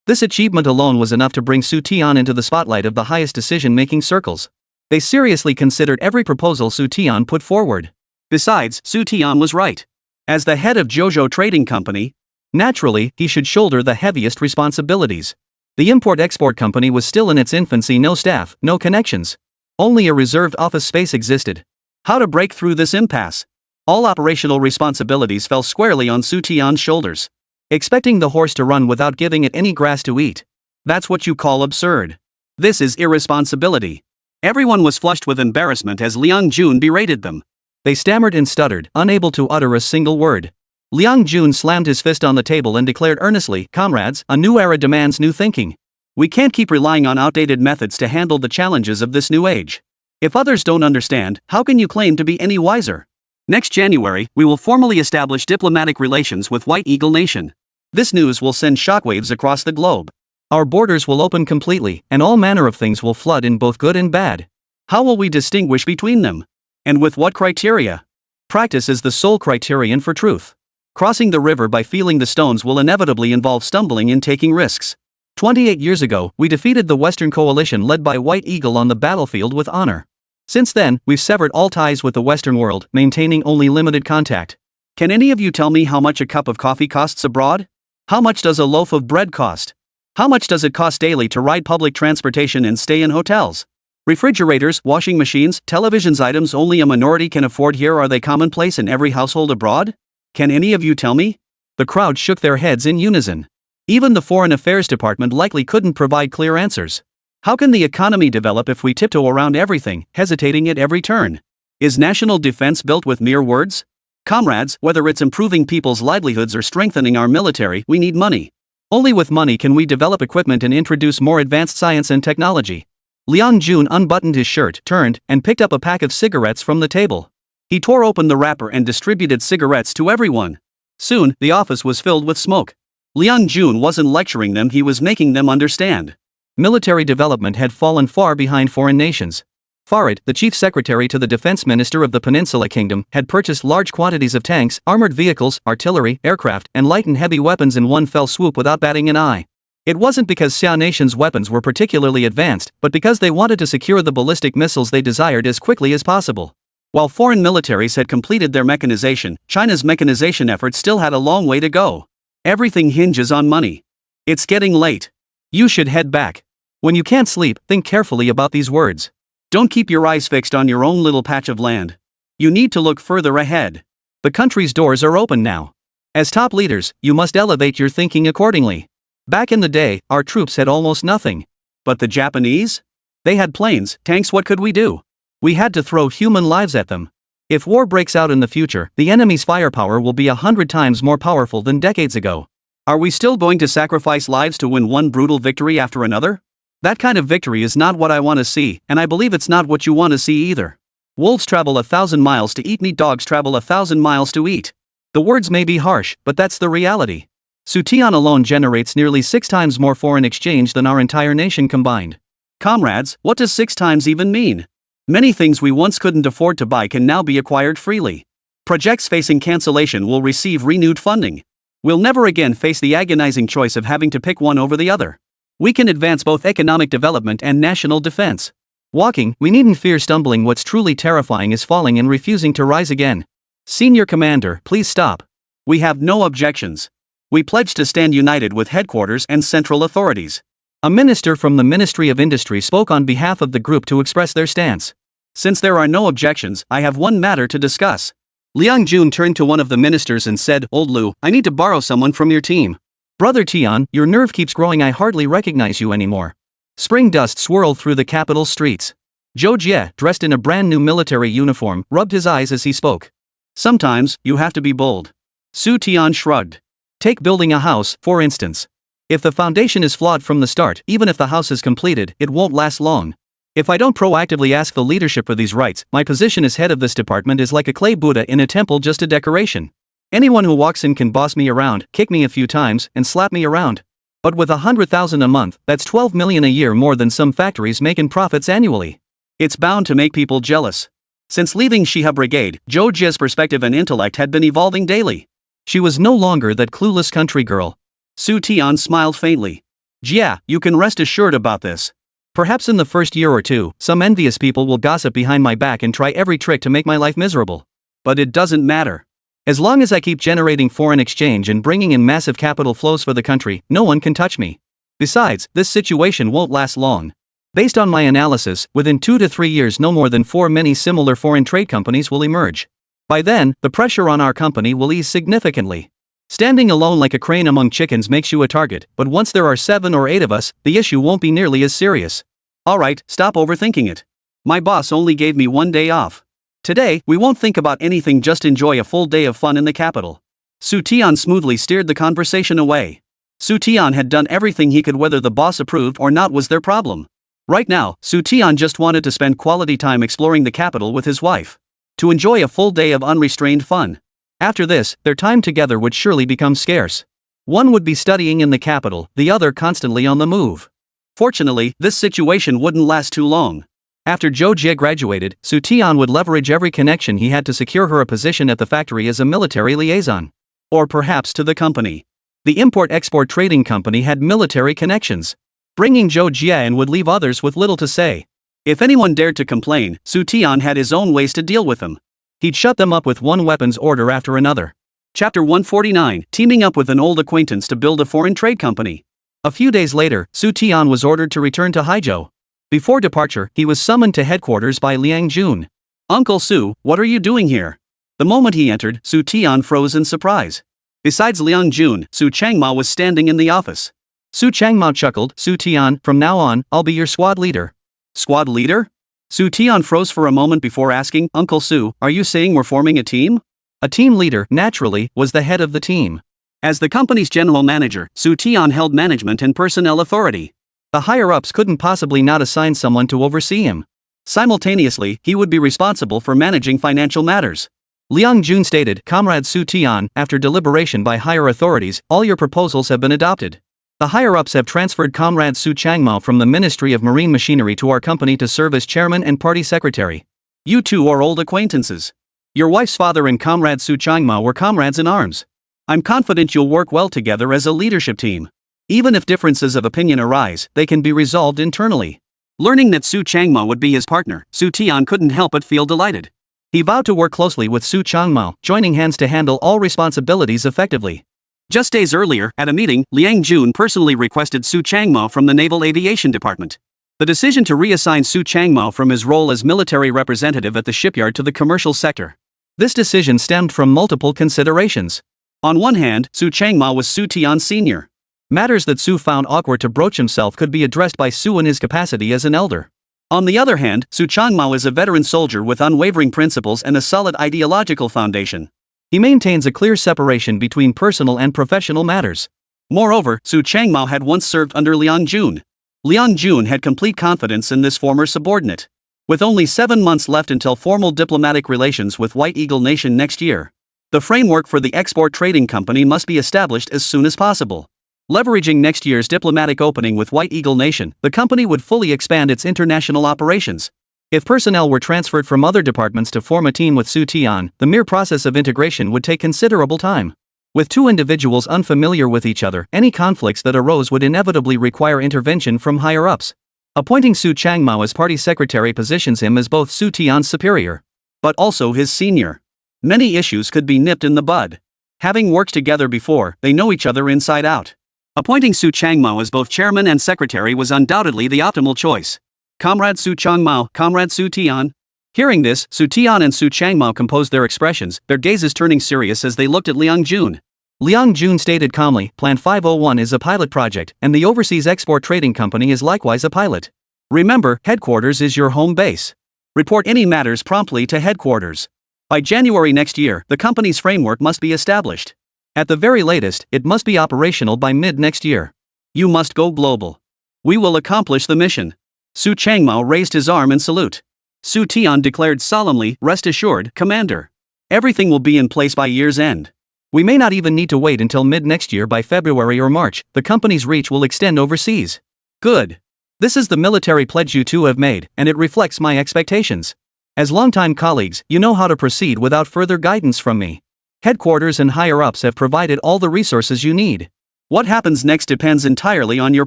This achievement alone was enough to bring Xu Tian into the spotlight of the highest decision-making circles. They seriously considered every proposal Xu Tian put forward. Besides, Xu Tian was right. As the head of Zhou Trading Company, naturally, he should shoulder the heaviest responsibilities. The import-export company was still in its infancy, no staff, no connections. Only a reserved office space existed. How to break through this impasse? All operational responsibilities fell squarely on Xu Tian's shoulders. Expecting the horse to run without giving it any grass to eat. That's what you call absurd. This is irresponsibility. Everyone was flushed with embarrassment as Liang Jun berated them. They stammered and stuttered, unable to utter a single word. Liang Jun slammed his fist on the table and declared earnestly, "Comrades, a new era demands new thinking. We can't keep relying on outdated methods to handle the challenges of this new age. If others don't understand, how can you claim to be any wiser? Next January, we will formally establish diplomatic relations with White Eagle Nation. This news will send shockwaves across the globe. Our borders will open completely, and all manner of things will flood in both good and bad. How will we distinguish between them? And with what criteria? Practice is the sole criterion for truth. Crossing the river by feeling the stones will inevitably involve stumbling and taking risks. 28 years ago, we defeated the Western coalition led by White Eagle on the battlefield with honor. Since then, we've severed all ties with the Western world, maintaining only limited contact. Can any of you tell me how much a cup of coffee costs abroad? How much does a loaf of bread cost? How much does it cost daily to ride public transportation and stay in hotels? Refrigerators, washing machines, televisions, items only a minority can afford here, are they commonplace in every household abroad? Can any of you tell me? The crowd shook their heads in unison. Even the Foreign Affairs Department likely couldn't provide clear answers. How can the economy develop if we tiptoe around everything, hesitating at every turn? Is national defense built with mere words? Comrades, whether it's improving people's livelihoods or strengthening our military, we need money. Only with money can we develop equipment and introduce more advanced science and technology. Liang Jun unbuttoned his shirt, turned, and picked up a pack of cigarettes from the table. He tore open the wrapper and distributed cigarettes to everyone. Soon, the office was filled with smoke. Liang Jun wasn't lecturing them, he was making them understand. Military development had fallen far behind foreign nations. Farid, the chief secretary to the defense minister of the Peninsula Kingdom, had purchased large quantities of tanks, armored vehicles, artillery, aircraft, and light and heavy weapons in one fell swoop without batting an eye. It wasn't because Xia Nation's weapons were particularly advanced, but because they wanted to secure the ballistic missiles they desired as quickly as possible. While foreign militaries had completed their mechanization, China's mechanization efforts still had a long way to go. Everything hinges on money. It's getting late. You should head back. When you can't sleep, think carefully about these words. Don't keep your eyes fixed on your own little patch of land. You need to look further ahead. The country's doors are open now. As top leaders, you must elevate your thinking accordingly. Back in the day, our troops had almost nothing. But the Japanese? They had planes, tanks, what could we do? We had to throw human lives at them. If war breaks out in the future, the enemy's firepower will be 100 times more powerful than decades ago. Are we still going to sacrifice lives to win one brutal victory after another? That kind of victory is not what I want to see, and I believe it's not what you want to see either. Wolves travel 1,000 miles to eat meat, dogs travel 1,000 miles to eat. The words may be harsh, but that's the reality. Xu Tian alone generates nearly 6 times more foreign exchange than our entire nation combined. Comrades, what does 6 times even mean? Many things we once couldn't afford to buy can now be acquired freely. Projects facing cancellation will receive renewed funding. We'll never again face the agonizing choice of having to pick one over the other. We can advance both economic development and national defense. Walking, we needn't fear stumbling. What's truly terrifying is falling and refusing to rise again. Senior Commander, please stop. We have no objections. We pledge to stand united with headquarters and central authorities. A minister from the Ministry of Industry spoke on behalf of the group to express their stance. Since there are no objections, I have one matter to discuss. Liang Jun turned to one of the ministers and said, Old Lu, I need to borrow someone from your team. Brother Tian, your nerve keeps growing. I hardly recognize you anymore. Spring dust swirled through the capital streets. Zhou Jie, dressed in a brand new military uniform, rubbed his eyes as he spoke. Sometimes, you have to be bold. Xu Tian shrugged. Take building a house, for instance. If the foundation is flawed from the start, even if the house is completed, it won't last long. If I don't proactively ask the leadership for these rights, my position as head of this department is like a clay Buddha in a temple, just a decoration. Anyone who walks in can boss me around, kick me a few times, and slap me around. But with 100,000 a month, that's 12 million a year, more than some factories make in profits annually. It's bound to make people jealous. Since leaving Shiha Brigade, Zhou Jie's perspective and intellect had been evolving daily. She was no longer that clueless country girl. Xu Tian smiled faintly. Jia, you can rest assured about this. Perhaps in the first year or two, some envious people will gossip behind my back and try every trick to make my life miserable. But it doesn't matter. As long as I keep generating foreign exchange and bringing in massive capital flows for the country, no one can touch me. Besides, this situation won't last long. Based on my analysis, within 2 to 3 years no more than 4 many similar foreign trade companies will emerge. By then, the pressure on our company will ease significantly. Standing alone like a crane among chickens makes you a target, but once there are 7 or 8 of us, the issue won't be nearly as serious. Alright, stop overthinking it. My boss only gave me 1 day off. Today, we won't think about anything, just enjoy a full day of fun in the capital. Xu Tian smoothly steered the conversation away. Xu Tian had done everything he could, whether the boss approved or not was their problem. Right now, Xu Tian just wanted to spend quality time exploring the capital with his wife. To enjoy a full day of unrestrained fun. After this, their time together would surely become scarce. One would be studying in the capital, the other constantly on the move. Fortunately, this situation wouldn't last too long. After Zhou Jie graduated, Xu Tian would leverage every connection he had to secure her a position at the factory as a military liaison. Or perhaps to the company. The import-export trading company had military connections. Bringing Zhou Jie in would leave others with little to say. If anyone dared to complain, Xu Tian had his own ways to deal with them. He'd shut them up with one weapons order after another. Chapter 149, Teaming up with an old acquaintance to build a foreign trade company. A few days later, Xu Tian was ordered to return to Haizhou. Before departure, he was summoned to headquarters by Liang Jun. Uncle Su, what are you doing here? The moment he entered, Xu Tian froze in surprise. Besides Liang Jun, Su Changmao was standing in the office. Su Changmao chuckled. Xu Tian, from now on, I'll be your squad leader. Squad leader? Xu Tian froze for a moment before asking, Uncle Su, are you saying we're forming a team? A team leader, naturally, was the head of the team. As the company's general manager, Xu Tian held management and personnel authority. The higher-ups couldn't possibly not assign someone to oversee him. Simultaneously, he would be responsible for managing financial matters. Liang Jun stated, Comrade Xu Tian, after deliberation by higher authorities, all your proposals have been adopted. The higher-ups have transferred Comrade Su Changmao from the Ministry of Marine Machinery to our company to serve as chairman and party secretary. You two are old acquaintances. Your wife's father and Comrade Su Changmao were comrades in arms. I'm confident you'll work well together as a leadership team. Even if differences of opinion arise, they can be resolved internally. Learning that Su Changmao would be his partner, Xu Tian couldn't help but feel delighted. He vowed to work closely with Su Changmao, joining hands to handle all responsibilities effectively. Just days earlier, at a meeting, Liang Jun personally requested Su Changmao from the Naval Aviation Department. The decision to reassign Su Changmao from his role as military representative at the shipyard to the commercial sector. This decision stemmed from multiple considerations. On one hand, Su Changmao was Xu Tian's senior. Matters that Su found awkward to broach himself could be addressed by Su in his capacity as an elder. On the other hand, Su Changmao is a veteran soldier with unwavering principles and a solid ideological foundation. He maintains a clear separation between personal and professional matters. Moreover, Su Changmao had once served under Liang Jun. Liang Jun had complete confidence in this former subordinate. With only 7 months left until formal diplomatic relations with White Eagle Nation next year, the framework for the export trading company must be established as soon as possible. Leveraging next year's diplomatic opening with White Eagle Nation, the company would fully expand its international operations. If personnel were transferred from other departments to form a team with Xu Tian, the mere process of integration would take considerable time. With two individuals unfamiliar with each other, any conflicts that arose would inevitably require intervention from higher-ups. Appointing Su Changmao as party secretary positions him as both Xu Tian's superior, but also his senior. Many issues could be nipped in the bud. Having worked together before, they know each other inside out. Appointing Su Changmao as both chairman and secretary was undoubtedly the optimal choice. Comrade Su Changmao, Comrade Xu Tian. Hearing this, Xu Tian and Su Changmao composed their expressions, their gazes turning serious as they looked at Liang Jun. Liang Jun stated calmly, Plan 501 is a pilot project, and the Overseas Export Trading Company is likewise a pilot. Remember, headquarters is your home base. Report any matters promptly to headquarters. By January next year, the company's framework must be established. At the very latest, it must be operational by mid-next year. You must go global. We will accomplish the mission. Su Changmao raised his arm in salute. Xu Tian declared solemnly, rest assured, Commander. Everything will be in place by year's end. We may not even need to wait until mid-next year. By February or March, the company's reach will extend overseas. Good. This is the military pledge you two have made, and it reflects my expectations. As longtime colleagues, you know how to proceed without further guidance from me. Headquarters and higher-ups have provided all the resources you need. What happens next depends entirely on your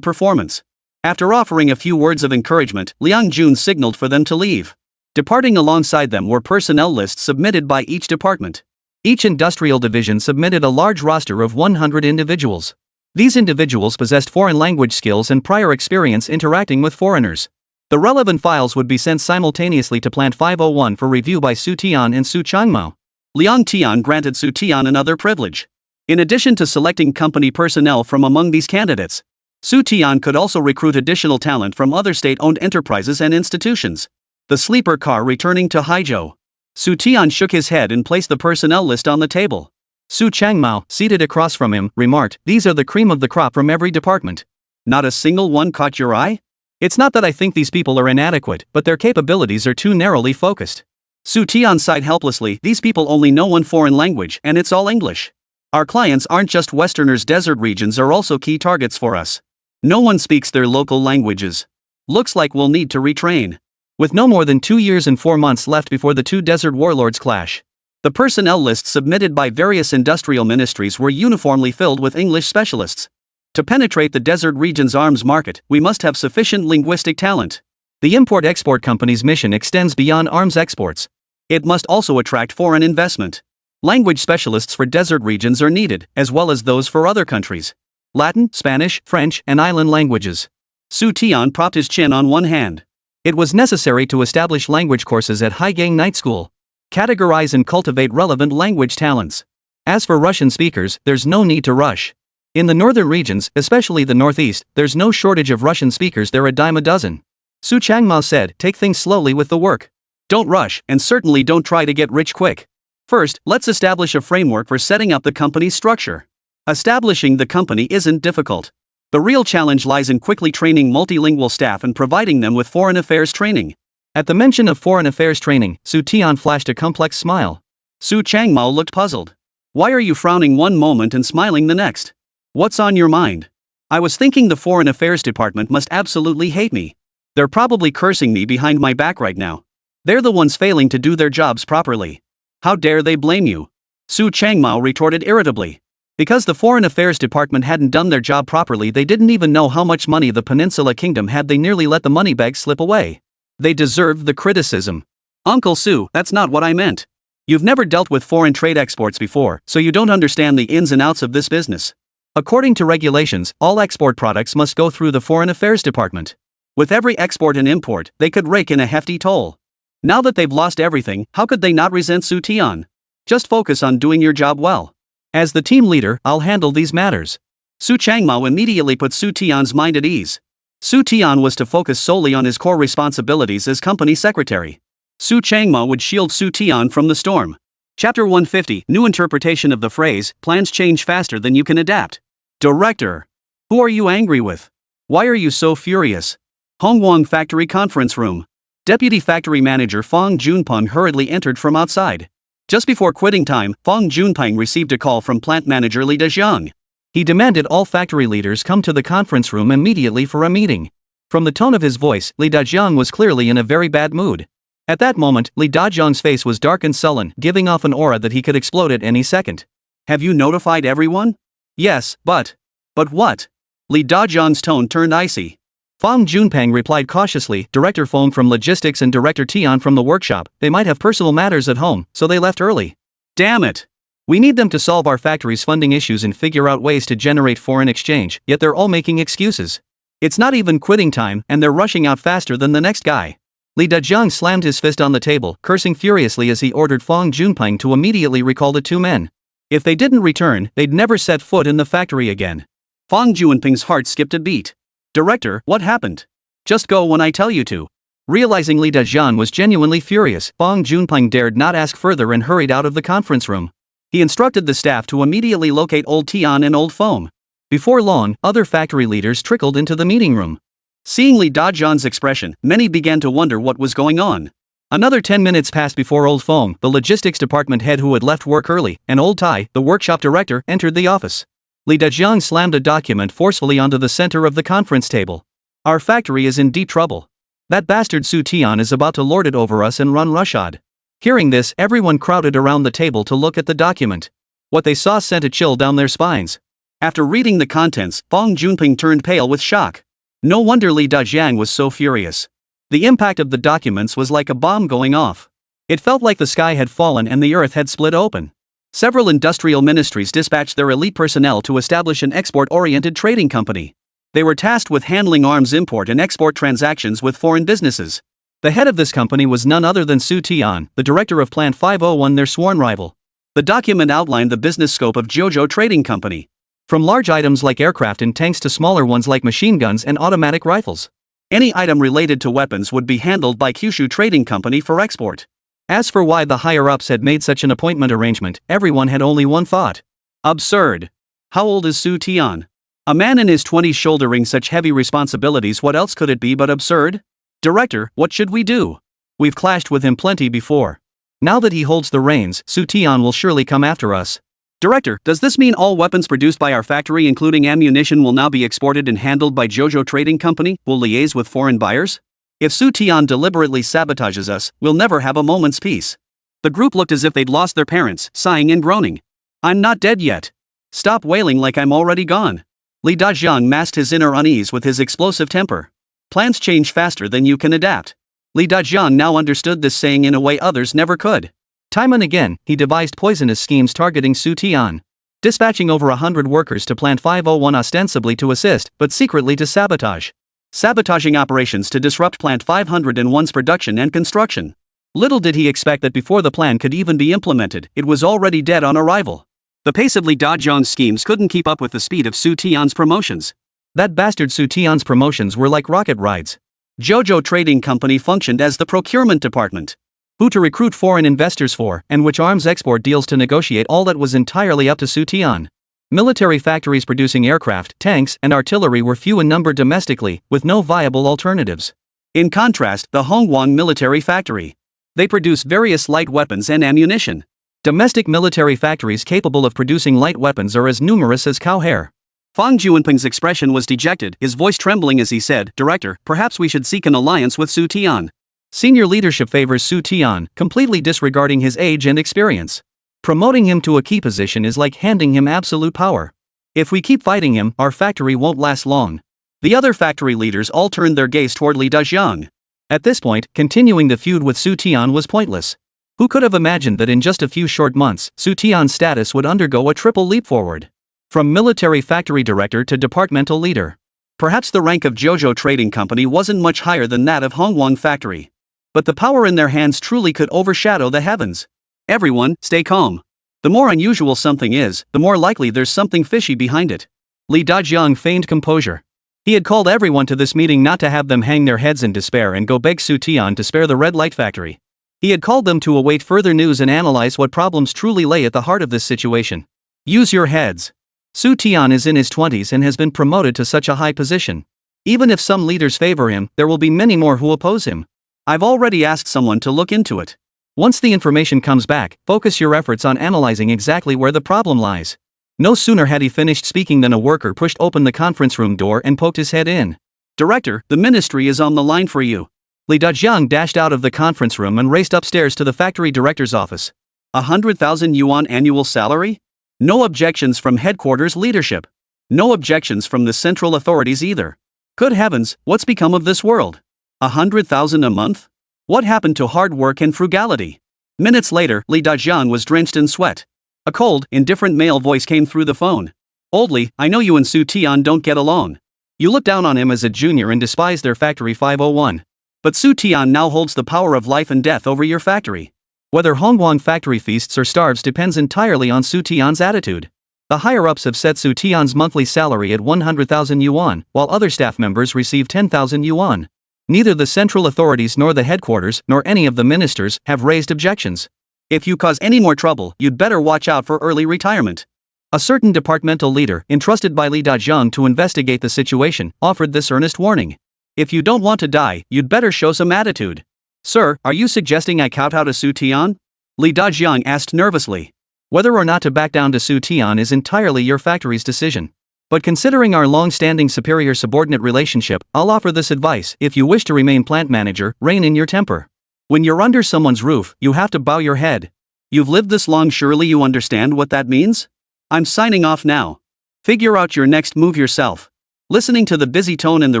performance. After offering a few words of encouragement, Liang Jun signaled for them to leave. Departing alongside them were personnel lists submitted by each department. Each industrial division submitted a large roster of 100 individuals. These individuals possessed foreign language skills and prior experience interacting with foreigners. The relevant files would be sent simultaneously to Plant 501 for review by Xu Tian and Su Changmao. Liang Tian granted Xu Tian another privilege. In addition to selecting company personnel from among these candidates, Xu Tian could also recruit additional talent from other state-owned enterprises and institutions. The sleeper car returning to Haizhou. Xu Tian shook his head and placed the personnel list on the table. Su Changmao, seated across from him, remarked, these are the cream of the crop from every department. Not a single one caught your eye? It's not that I think these people are inadequate, but their capabilities are too narrowly focused. Xu Tian sighed helplessly, these people only know one foreign language, and it's all English. Our clients aren't just Westerners, desert regions are also key targets for us. No one speaks their local languages. Looks like we'll need to retrain. With no more than 2 years and 4 months left before the two desert warlords clash. The personnel lists submitted by various industrial ministries were uniformly filled with English specialists. To penetrate the desert region's arms market, we must have sufficient linguistic talent. The Import-Export Company's mission extends beyond arms exports. It must also attract foreign investment. Language specialists for desert regions are needed, as well as those for other countries. Latin, Spanish, French, and island languages. Xu Tian propped his chin on one hand. It was necessary to establish language courses at Haizhou Night School. Categorize and cultivate relevant language talents. As for Russian speakers, there's no need to rush. In the northern regions, especially the northeast, there's no shortage of Russian speakers, they're a dime a dozen. Su Changmao said, take things slowly with the work. Don't rush, and certainly don't try to get rich quick. First, let's establish a framework for setting up the company's structure. Establishing the company isn't difficult. The real challenge lies in quickly training multilingual staff and providing them with foreign affairs training. At the mention of foreign affairs training, Xu Tian flashed a complex smile. Su Changmao looked puzzled. Why are you frowning one moment and smiling the next? What's on your mind? I was thinking the foreign affairs department must absolutely hate me. They're probably cursing me behind my back right now. They're the ones failing to do their jobs properly. How dare they blame you? Su Changmao retorted irritably. Because the Foreign Affairs Department hadn't done their job properly, they didn't even know how much money the Peninsula Kingdom had. They nearly let the money bag slip away. They deserved the criticism. Uncle Su, that's not what I meant. You've never dealt with foreign trade exports before, so you don't understand the ins and outs of this business. According to regulations, all export products must go through the Foreign Affairs Department. With every export and import, they could rake in a hefty toll. Now that they've lost everything, how could they not resent Xu Tian? Just focus on doing your job well. As the team leader, I'll handle these matters. Su Changmao immediately put Xu Tian's mind at ease. Xu Tian was to focus solely on his core responsibilities as company secretary. Su Changmao would shield Xu Tian from the storm. Chapter 150, New Interpretation of the Phrase, Plans Change Faster Than You Can Adapt. Director. Who are you angry with? Why are you so furious? Hongguang Factory Conference Room. Deputy Factory Manager Fang Junpeng hurriedly entered from outside. Just before quitting time, Fang Junpeng received a call from plant manager Li Dajiang. He demanded all factory leaders come to the conference room immediately for a meeting. From the tone of his voice, Li Dajiang was clearly in a very bad mood. At that moment, Li Dajiang's face was dark and sullen, giving off an aura that he could explode at any second. Have you notified everyone? Yes, but what? Li Dajiang's tone turned icy. Fang Junpeng replied cautiously, Director Feng from logistics and Director Tian from the workshop, they might have personal matters at home, so they left early. Damn it! We need them to solve our factory's funding issues and figure out ways to generate foreign exchange, yet they're all making excuses. It's not even quitting time, and they're rushing out faster than the next guy. Li Dajiang slammed his fist on the table, cursing furiously as he ordered Fang Junpeng to immediately recall the two men. If they didn't return, they'd never set foot in the factory again. Fang Junpeng's heart skipped a beat. Director, what happened? Just go when I tell you to. Realizing Li Dajiang was genuinely furious, Fang Junpeng dared not ask further and hurried out of the conference room. He instructed the staff to immediately locate Old Tian and Old Foam. Before long, other factory leaders trickled into the meeting room. Seeing Li Dajiang's expression, many began to wonder what was going on. Another 10 minutes passed before Old Foam, the logistics department head who had left work early, and Old Tai, the workshop director, entered the office. Li Dajiang slammed a document forcefully onto the center of the conference table. Our factory is in deep trouble. That bastard Xu Tian is about to lord it over us and run roughshod. Hearing this, everyone crowded around the table to look at the document. What they saw sent a chill down their spines. After reading the contents, Fang Junpeng turned pale with shock. No wonder Li Dajiang was so furious. The impact of the documents was like a bomb going off. It felt like the sky had fallen and the earth had split open. Several industrial ministries dispatched their elite personnel to establish an export-oriented trading company. They were tasked with handling arms import and export transactions with foreign businesses. The head of this company was none other than Xu Tian, the director of Plant 501, their sworn rival. The document outlined the business scope of Zhou Trading Company. From large items like aircraft and tanks to smaller ones like machine guns and automatic rifles. Any item related to weapons would be handled by Zhou Trading Company for export. As for why the higher-ups had made such an appointment arrangement, everyone had only one thought. Absurd. How old is Xu Tian? A man in his 20s shouldering such heavy responsibilities, what else could it be but absurd? Director, what should we do? We've clashed with him plenty before. Now that he holds the reins, Xu Tian will surely come after us. Director, does this mean all weapons produced by our factory including ammunition will now be exported and handled by Zhou Trading Company, will liaise with foreign buyers? If Xu Tian deliberately sabotages us, we'll never have a moment's peace. The group looked as if they'd lost their parents, sighing and groaning. I'm not dead yet. Stop wailing like I'm already gone. Li Dajiang masked his inner unease with his explosive temper. Plans change faster than you can adapt. Li Dajiang now understood this saying in a way others never could. Time and again, he devised poisonous schemes targeting Xu Tian. Dispatching over 100 workers to Plant 501 ostensibly to assist, but secretly to sabotage. Sabotaging operations to disrupt Plant 501's production and construction. Little did he expect that before the plan could even be implemented, it was already dead on arrival. The pace of Li Dajiang's schemes couldn't keep up with the speed of Xu Tian's promotions. That bastard Xu Tian's promotions were like rocket rides. Zhou Trading Company functioned as the procurement department. Who to recruit foreign investors for, and which arms export deals to negotiate, all that was entirely up to Xu Tian. Military factories producing aircraft, tanks, and artillery were few in number domestically, with no viable alternatives. In contrast, the Hongguang military factory. They produce various light weapons and ammunition. Domestic military factories capable of producing light weapons are as numerous as cow hair. Fang Junpeng's expression was dejected, his voice trembling as he said, Director, perhaps we should seek an alliance with Xu Tian. Senior leadership favors Xu Tian, completely disregarding his age and experience. Promoting him to a key position is like handing him absolute power. If we keep fighting him, our factory won't last long. The other factory leaders all turned their gaze toward Li Dajiang. At this point, continuing the feud with Xu Tian was pointless. Who could have imagined that in just a few short months, Xu Tian's status would undergo a triple leap forward? From military factory director to departmental leader. Perhaps the rank of Zhou Trading Company wasn't much higher than that of Hongguang Factory. But the power in their hands truly could overshadow the heavens. Everyone, stay calm. The more unusual something is, the more likely there's something fishy behind it. Li Dajiang feigned composure. He had called everyone to this meeting not to have them hang their heads in despair and go beg Xu Tian to spare the red light factory. He had called them to await further news and analyze what problems truly lay at the heart of this situation. Use your heads. Xu Tian is in his 20s and has been promoted to such a high position. Even if some leaders favor him, there will be many more who oppose him. I've already asked someone to look into it. Once the information comes back, focus your efforts on analyzing exactly where the problem lies. No sooner had he finished speaking than a worker pushed open the conference room door and poked his head in. Director, the ministry is on the line for you. Li Dajiang dashed out of the conference room and raced upstairs to the factory director's office. 100,000 yuan annual salary? No objections from headquarters leadership. No objections from the central authorities either. Good heavens, what's become of this world? 100,000 a month? What happened to hard work and frugality? Minutes later, Li Dajiang was drenched in sweat. A cold, indifferent male voice came through the phone. Old Li, I know you and Xu Tian don't get along. You look down on him as a junior and despise their factory 501. But Xu Tian now holds the power of life and death over your factory. Whether Hongguang factory feasts or starves depends entirely on Xu Tian's attitude. The higher-ups have set Xu Tian's monthly salary at 100,000 yuan, while other staff members receive 10,000 yuan. Neither the central authorities nor the headquarters nor any of the ministers have raised objections. If you cause any more trouble, you'd better watch out for early retirement. A certain departmental leader, entrusted by Li Dajiang to investigate the situation, offered this earnest warning. If you don't want to die, you'd better show some attitude. Sir, are you suggesting I kowtow to Xu Tian? Li Dajiang asked nervously. Whether or not to back down to Xu Tian is entirely your factory's decision. But considering our long-standing superior-subordinate relationship, I'll offer this advice: if you wish to remain plant manager, rein in your temper. When you're under someone's roof, you have to bow your head. You've lived this long, surely you understand what that means? I'm signing off now. Figure out your next move yourself. Listening to the busy tone in the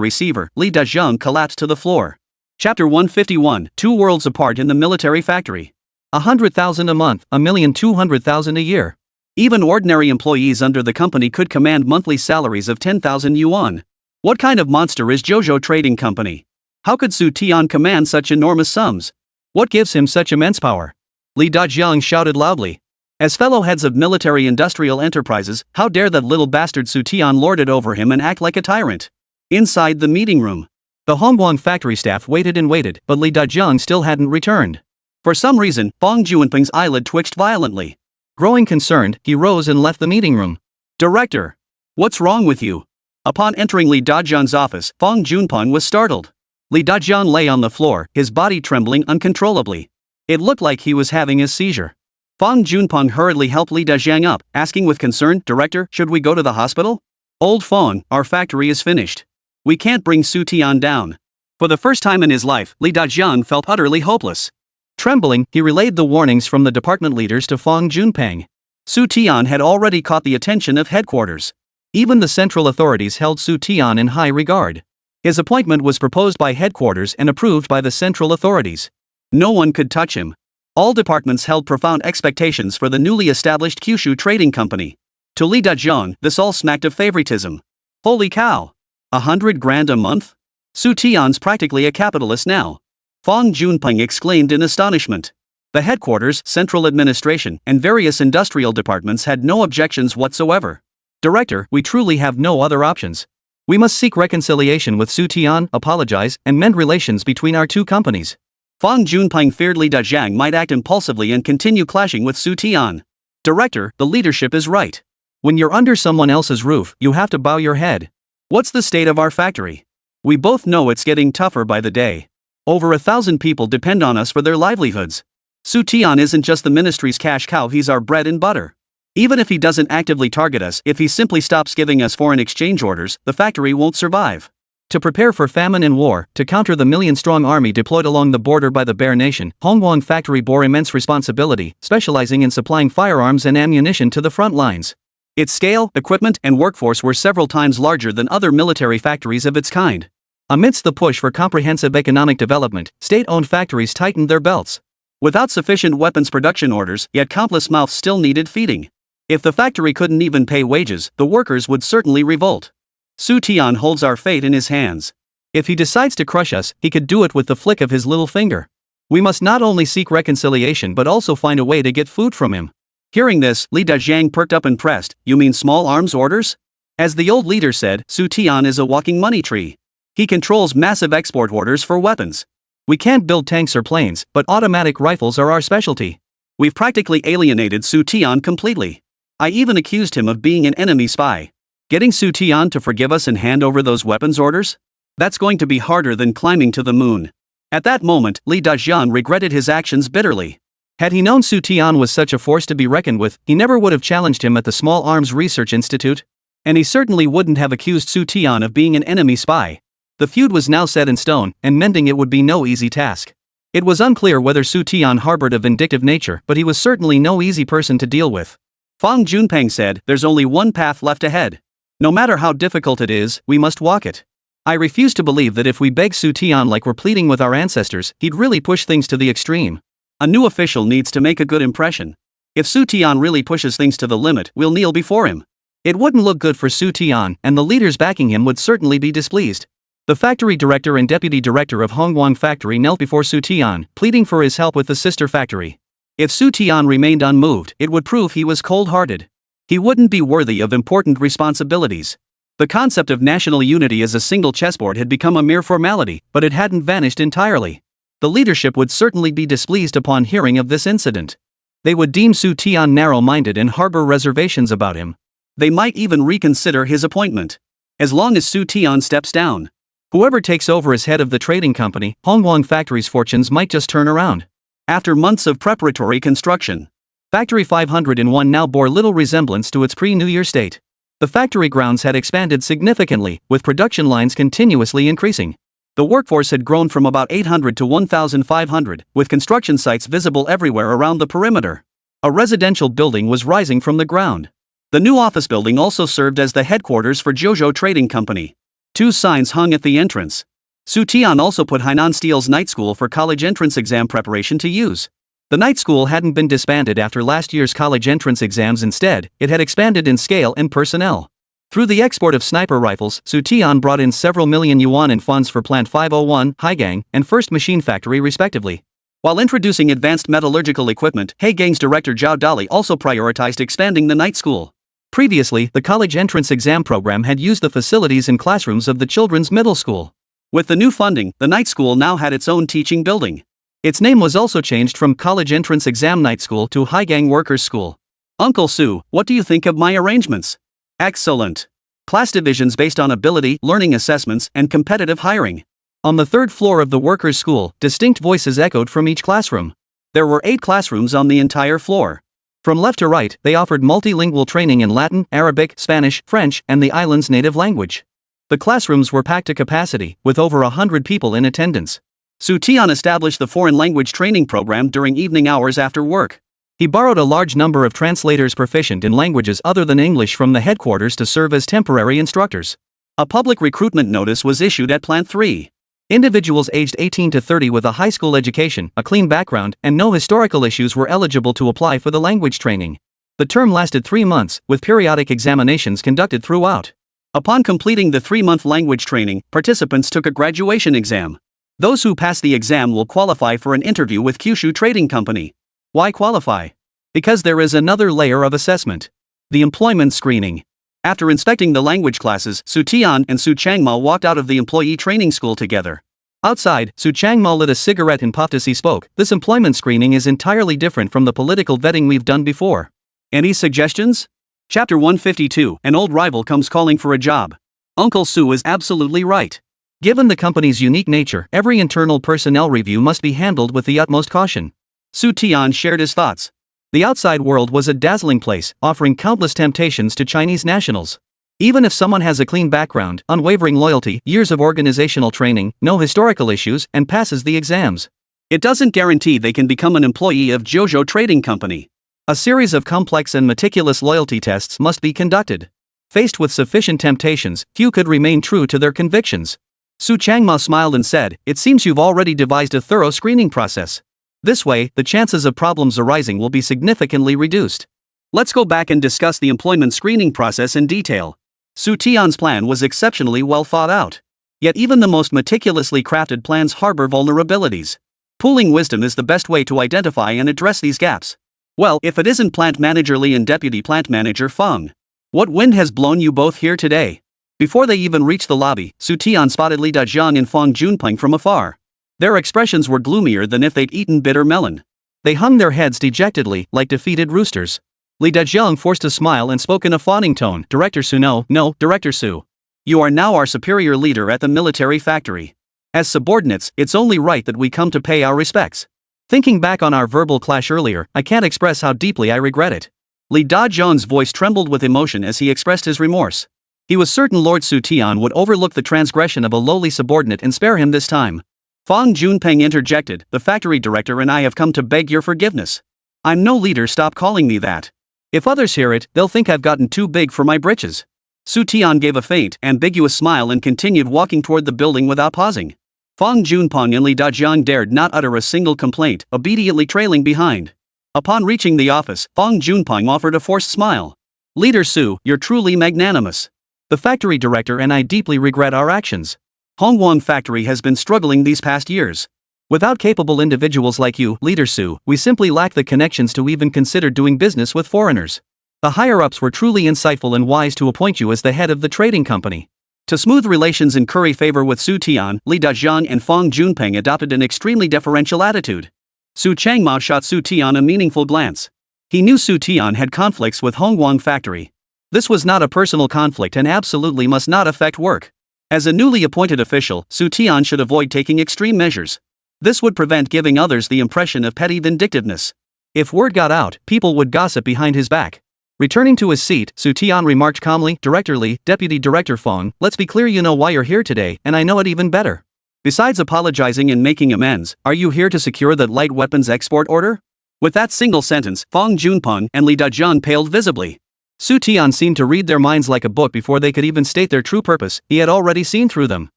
receiver, Li Dajiang collapsed to the floor. Chapter 151, Two Worlds Apart in the Military Factory. 100,000 a month, 1,200,000 a year. Even ordinary employees under the company could command monthly salaries of 10,000 yuan. What kind of monster is Zhou Trading Company? How could Xu Tian command such enormous sums? What gives him such immense power? Li Dajiang shouted loudly. As fellow heads of military industrial enterprises, how dare that little bastard Xu Tian lord it over him and act like a tyrant? Inside the meeting room, the Hongguang factory staff waited and waited, but Li Dajiang still hadn't returned. For some reason, Fang Junpeng's eyelid twitched violently. Growing concerned, he rose and left the meeting room. Director, what's wrong with you? Upon entering Li Dajiang's office, Fang Junpeng was startled. Li Dajiang lay on the floor, his body trembling uncontrollably. It looked like he was having a seizure. Fang Junpeng hurriedly helped Li Dajiang up, asking with concern, Director, should we go to the hospital? Old Fang, our factory is finished. We can't bring Xu Tian down. For the first time in his life, Li Dajiang felt utterly hopeless. Trembling, he relayed the warnings from the department leaders to Fang Junpeng. Xu Tian had already caught the attention of headquarters. Even the central authorities held Xu Tian in high regard. His appointment was proposed by headquarters and approved by the central authorities. No one could touch him. All departments held profound expectations for the newly established Kyushu Trading Company. To Li Dajiang, this all smacked of favoritism. Holy cow! 100 grand a month? Xu Tian's practically a capitalist now. Fang Junpeng exclaimed in astonishment. The headquarters, central administration, and various industrial departments had no objections whatsoever. Director, we truly have no other options. We must seek reconciliation with Xu Tian, apologize, and mend relations between our two companies. Fang Junpeng feared Li Dajiang might act impulsively and continue clashing with Xu Tian. Director, the leadership is right. When you're under someone else's roof, you have to bow your head. What's the state of our factory? We both know it's getting tougher by the day. Over 1,000 people depend on us for their livelihoods. Xu Tian isn't just the ministry's cash cow, he's our bread and butter. Even if he doesn't actively target us, if he simply stops giving us foreign exchange orders, the factory won't survive. To prepare for famine and war, to counter the million-strong army deployed along the border by the Bear Nation, Hongguang factory bore immense responsibility, specializing in supplying firearms and ammunition to the front lines. Its scale, equipment, and workforce were several times larger than other military factories of its kind. Amidst the push for comprehensive economic development, state-owned factories tightened their belts. Without sufficient weapons production orders, yet countless mouths still needed feeding. If the factory couldn't even pay wages, the workers would certainly revolt. Xu Tian holds our fate in his hands. If he decides to crush us, he could do it with the flick of his little finger. We must not only seek reconciliation but also find a way to get food from him. Hearing this, Li Dajiang perked up and pressed, you mean small arms orders? As the old leader said, Xu Tian is a walking money tree. He controls massive export orders for weapons. We can't build tanks or planes, but automatic rifles are our specialty. We've practically alienated Xu Tian completely. I even accused him of being an enemy spy. Getting Xu Tian to forgive us and hand over those weapons orders? That's going to be harder than climbing to the moon. At that moment, Li Dajiang regretted his actions bitterly. Had he known Xu Tian was such a force to be reckoned with, he never would have challenged him at the Small Arms Research Institute. And he certainly wouldn't have accused Xu Tian of being an enemy spy. The feud was now set in stone, and mending it would be no easy task. It was unclear whether Xu Tian harbored a vindictive nature, but he was certainly no easy person to deal with. Fang Junpeng said, there's only one path left ahead. No matter how difficult it is, we must walk it. I refuse to believe that if we beg Xu Tian like we're pleading with our ancestors, he'd really push things to the extreme. A new official needs to make a good impression. If Xu Tian really pushes things to the limit, we'll kneel before him. It wouldn't look good for Xu Tian, and the leaders backing him would certainly be displeased. The factory director and deputy director of Hongguang factory knelt before Xu Tian, pleading for his help with the sister factory. If Xu Tian remained unmoved, it would prove he was cold-hearted. He wouldn't be worthy of important responsibilities. The concept of national unity as a single chessboard had become a mere formality, but it hadn't vanished entirely. The leadership would certainly be displeased upon hearing of this incident. They would deem Xu Tian narrow-minded and harbor reservations about him. They might even reconsider his appointment. As long as Xu Tian steps down, whoever takes over as head of the trading company, Hongguang Factory's fortunes might just turn around. After months of preparatory construction, Factory 501 now bore little resemblance to its pre-New Year state. The factory grounds had expanded significantly, with production lines continuously increasing. The workforce had grown from about 800 to 1,500, with construction sites visible everywhere around the perimeter. A residential building was rising from the ground. The new office building also served as the headquarters for Zhou Trading Company. 2 signs hung at the entrance. Xu Tian also put Hainan Steel's night school for college entrance exam preparation to use. The night school hadn't been disbanded after last year's college entrance exams. Instead, it had expanded in scale and personnel. Through the export of sniper rifles, Xu Tian brought in several million yuan in funds for Plant 501, Haizhou, and First Machine Factory respectively. While introducing advanced metallurgical equipment, Haizhou's director Zhao Dali also prioritized expanding the night school. Previously, the college entrance exam program had used the facilities and classrooms of the children's middle school. With the new funding, the night school now had its own teaching building. Its name was also changed from College Entrance Exam Night School to Haizhou Workers' School. Uncle Su, what do you think of my arrangements? Excellent. Class divisions based on ability, learning assessments, and competitive hiring. On the 3rd floor of the Workers' School, distinct voices echoed from each classroom. There were 8 classrooms on the entire floor. From left to right, they offered multilingual training in Latin, Arabic, Spanish, French, and the island's native language. The classrooms were packed to capacity, with over 100 people in attendance. Xu Tian established the foreign language training program during evening hours after work. He borrowed a large number of translators proficient in languages other than English from the headquarters to serve as temporary instructors. A public recruitment notice was issued at Plant 3. Individuals aged 18 to 30 with a high school education, a clean background, and no historical issues were eligible to apply for the language training. The term lasted 3 months, with periodic examinations conducted throughout. Upon completing the 3-month language training, participants took a graduation exam. Those who pass the exam will qualify for an interview with Kyushu Trading Company. Why qualify? Because there is another layer of assessment. The employment screening. After inspecting the language classes, Xu Tian and Su Changmao walked out of the employee training school together. Outside, Su Changmao lit a cigarette and puffed as he spoke. This employment screening is entirely different from the political vetting we've done before. Any suggestions? Chapter 152, an old rival comes calling for a job. Uncle Su is absolutely right. Given the company's unique nature, every internal personnel review must be handled with the utmost caution. Xu Tian shared his thoughts. The outside world was a dazzling place, offering countless temptations to Chinese nationals. Even if someone has a clean background, unwavering loyalty, years of organizational training, no historical issues, and passes the exams, it doesn't guarantee they can become an employee of Zhou Trading Company. A series of complex and meticulous loyalty tests must be conducted. Faced with sufficient temptations, few could remain true to their convictions. Su Changmao smiled and said, "It seems you've already devised a thorough screening process. This way, the chances of problems arising will be significantly reduced." Let's go back and discuss the employment screening process in detail. Xu Tian's plan was exceptionally well thought out. Yet even the most meticulously crafted plans harbor vulnerabilities. Pooling wisdom is the best way to identify and address these gaps. Well, if it isn't Plant Manager Li and Deputy Plant Manager Feng. What wind has blown you both here today? Before they even reached the lobby, Xu Tian spotted Li Dajiang and Feng Junpeng from afar. Their expressions were gloomier than if they'd eaten bitter melon. They hung their heads dejectedly, like defeated roosters. Li Dajiang forced a smile and spoke in a fawning tone. "Director Su, no, Director Su. You are now our superior leader at the military factory. As subordinates, it's only right that we come to pay our respects. Thinking back on our verbal clash earlier, I can't express how deeply I regret it." Li Dajiang's voice trembled with emotion as he expressed his remorse. He was certain Lord Xu Tian would overlook the transgression of a lowly subordinate and spare him this time. Feng Junpeng interjected, "The factory director and I have come to beg your forgiveness. I'm no leader, stop calling me that. If others hear it, they'll think I've gotten too big for my britches." Xu Tian gave a faint, ambiguous smile and continued walking toward the building without pausing. Fang Junpeng and Li Dajiang dared not utter a single complaint, obediently trailing behind. Upon reaching the office, Fang Junpeng offered a forced smile. "Leader Su, you're truly magnanimous. The factory director and I deeply regret our actions. Hongguang factory has been struggling these past years. Without capable individuals like you, Leader Su, we simply lack the connections to even consider doing business with foreigners. The higher-ups were truly insightful and wise to appoint you as the head of the trading company." To smooth relations and curry favor with Xu Tian, Li Dajiang and Fang Junpeng adopted an extremely deferential attitude. Su Changmao shot Xu Tian a meaningful glance. He knew Xu Tian had conflicts with Hongguang factory. This was not a personal conflict and absolutely must not affect work. As a newly appointed official, Xu Tian should avoid taking extreme measures. This would prevent giving others the impression of petty vindictiveness. If word got out, people would gossip behind his back. Returning to his seat, Xu Tian remarked calmly, "Director Li, Deputy Director Fang, let's be clear, you know why you're here today, and I know it even better. Besides apologizing and making amends, are you here to secure that light weapons export order?" With that single sentence, Fang Junpeng and Li Dajiang paled visibly. Xu Tian seemed to read their minds like a book before they could even state their true purpose. He had already seen through them.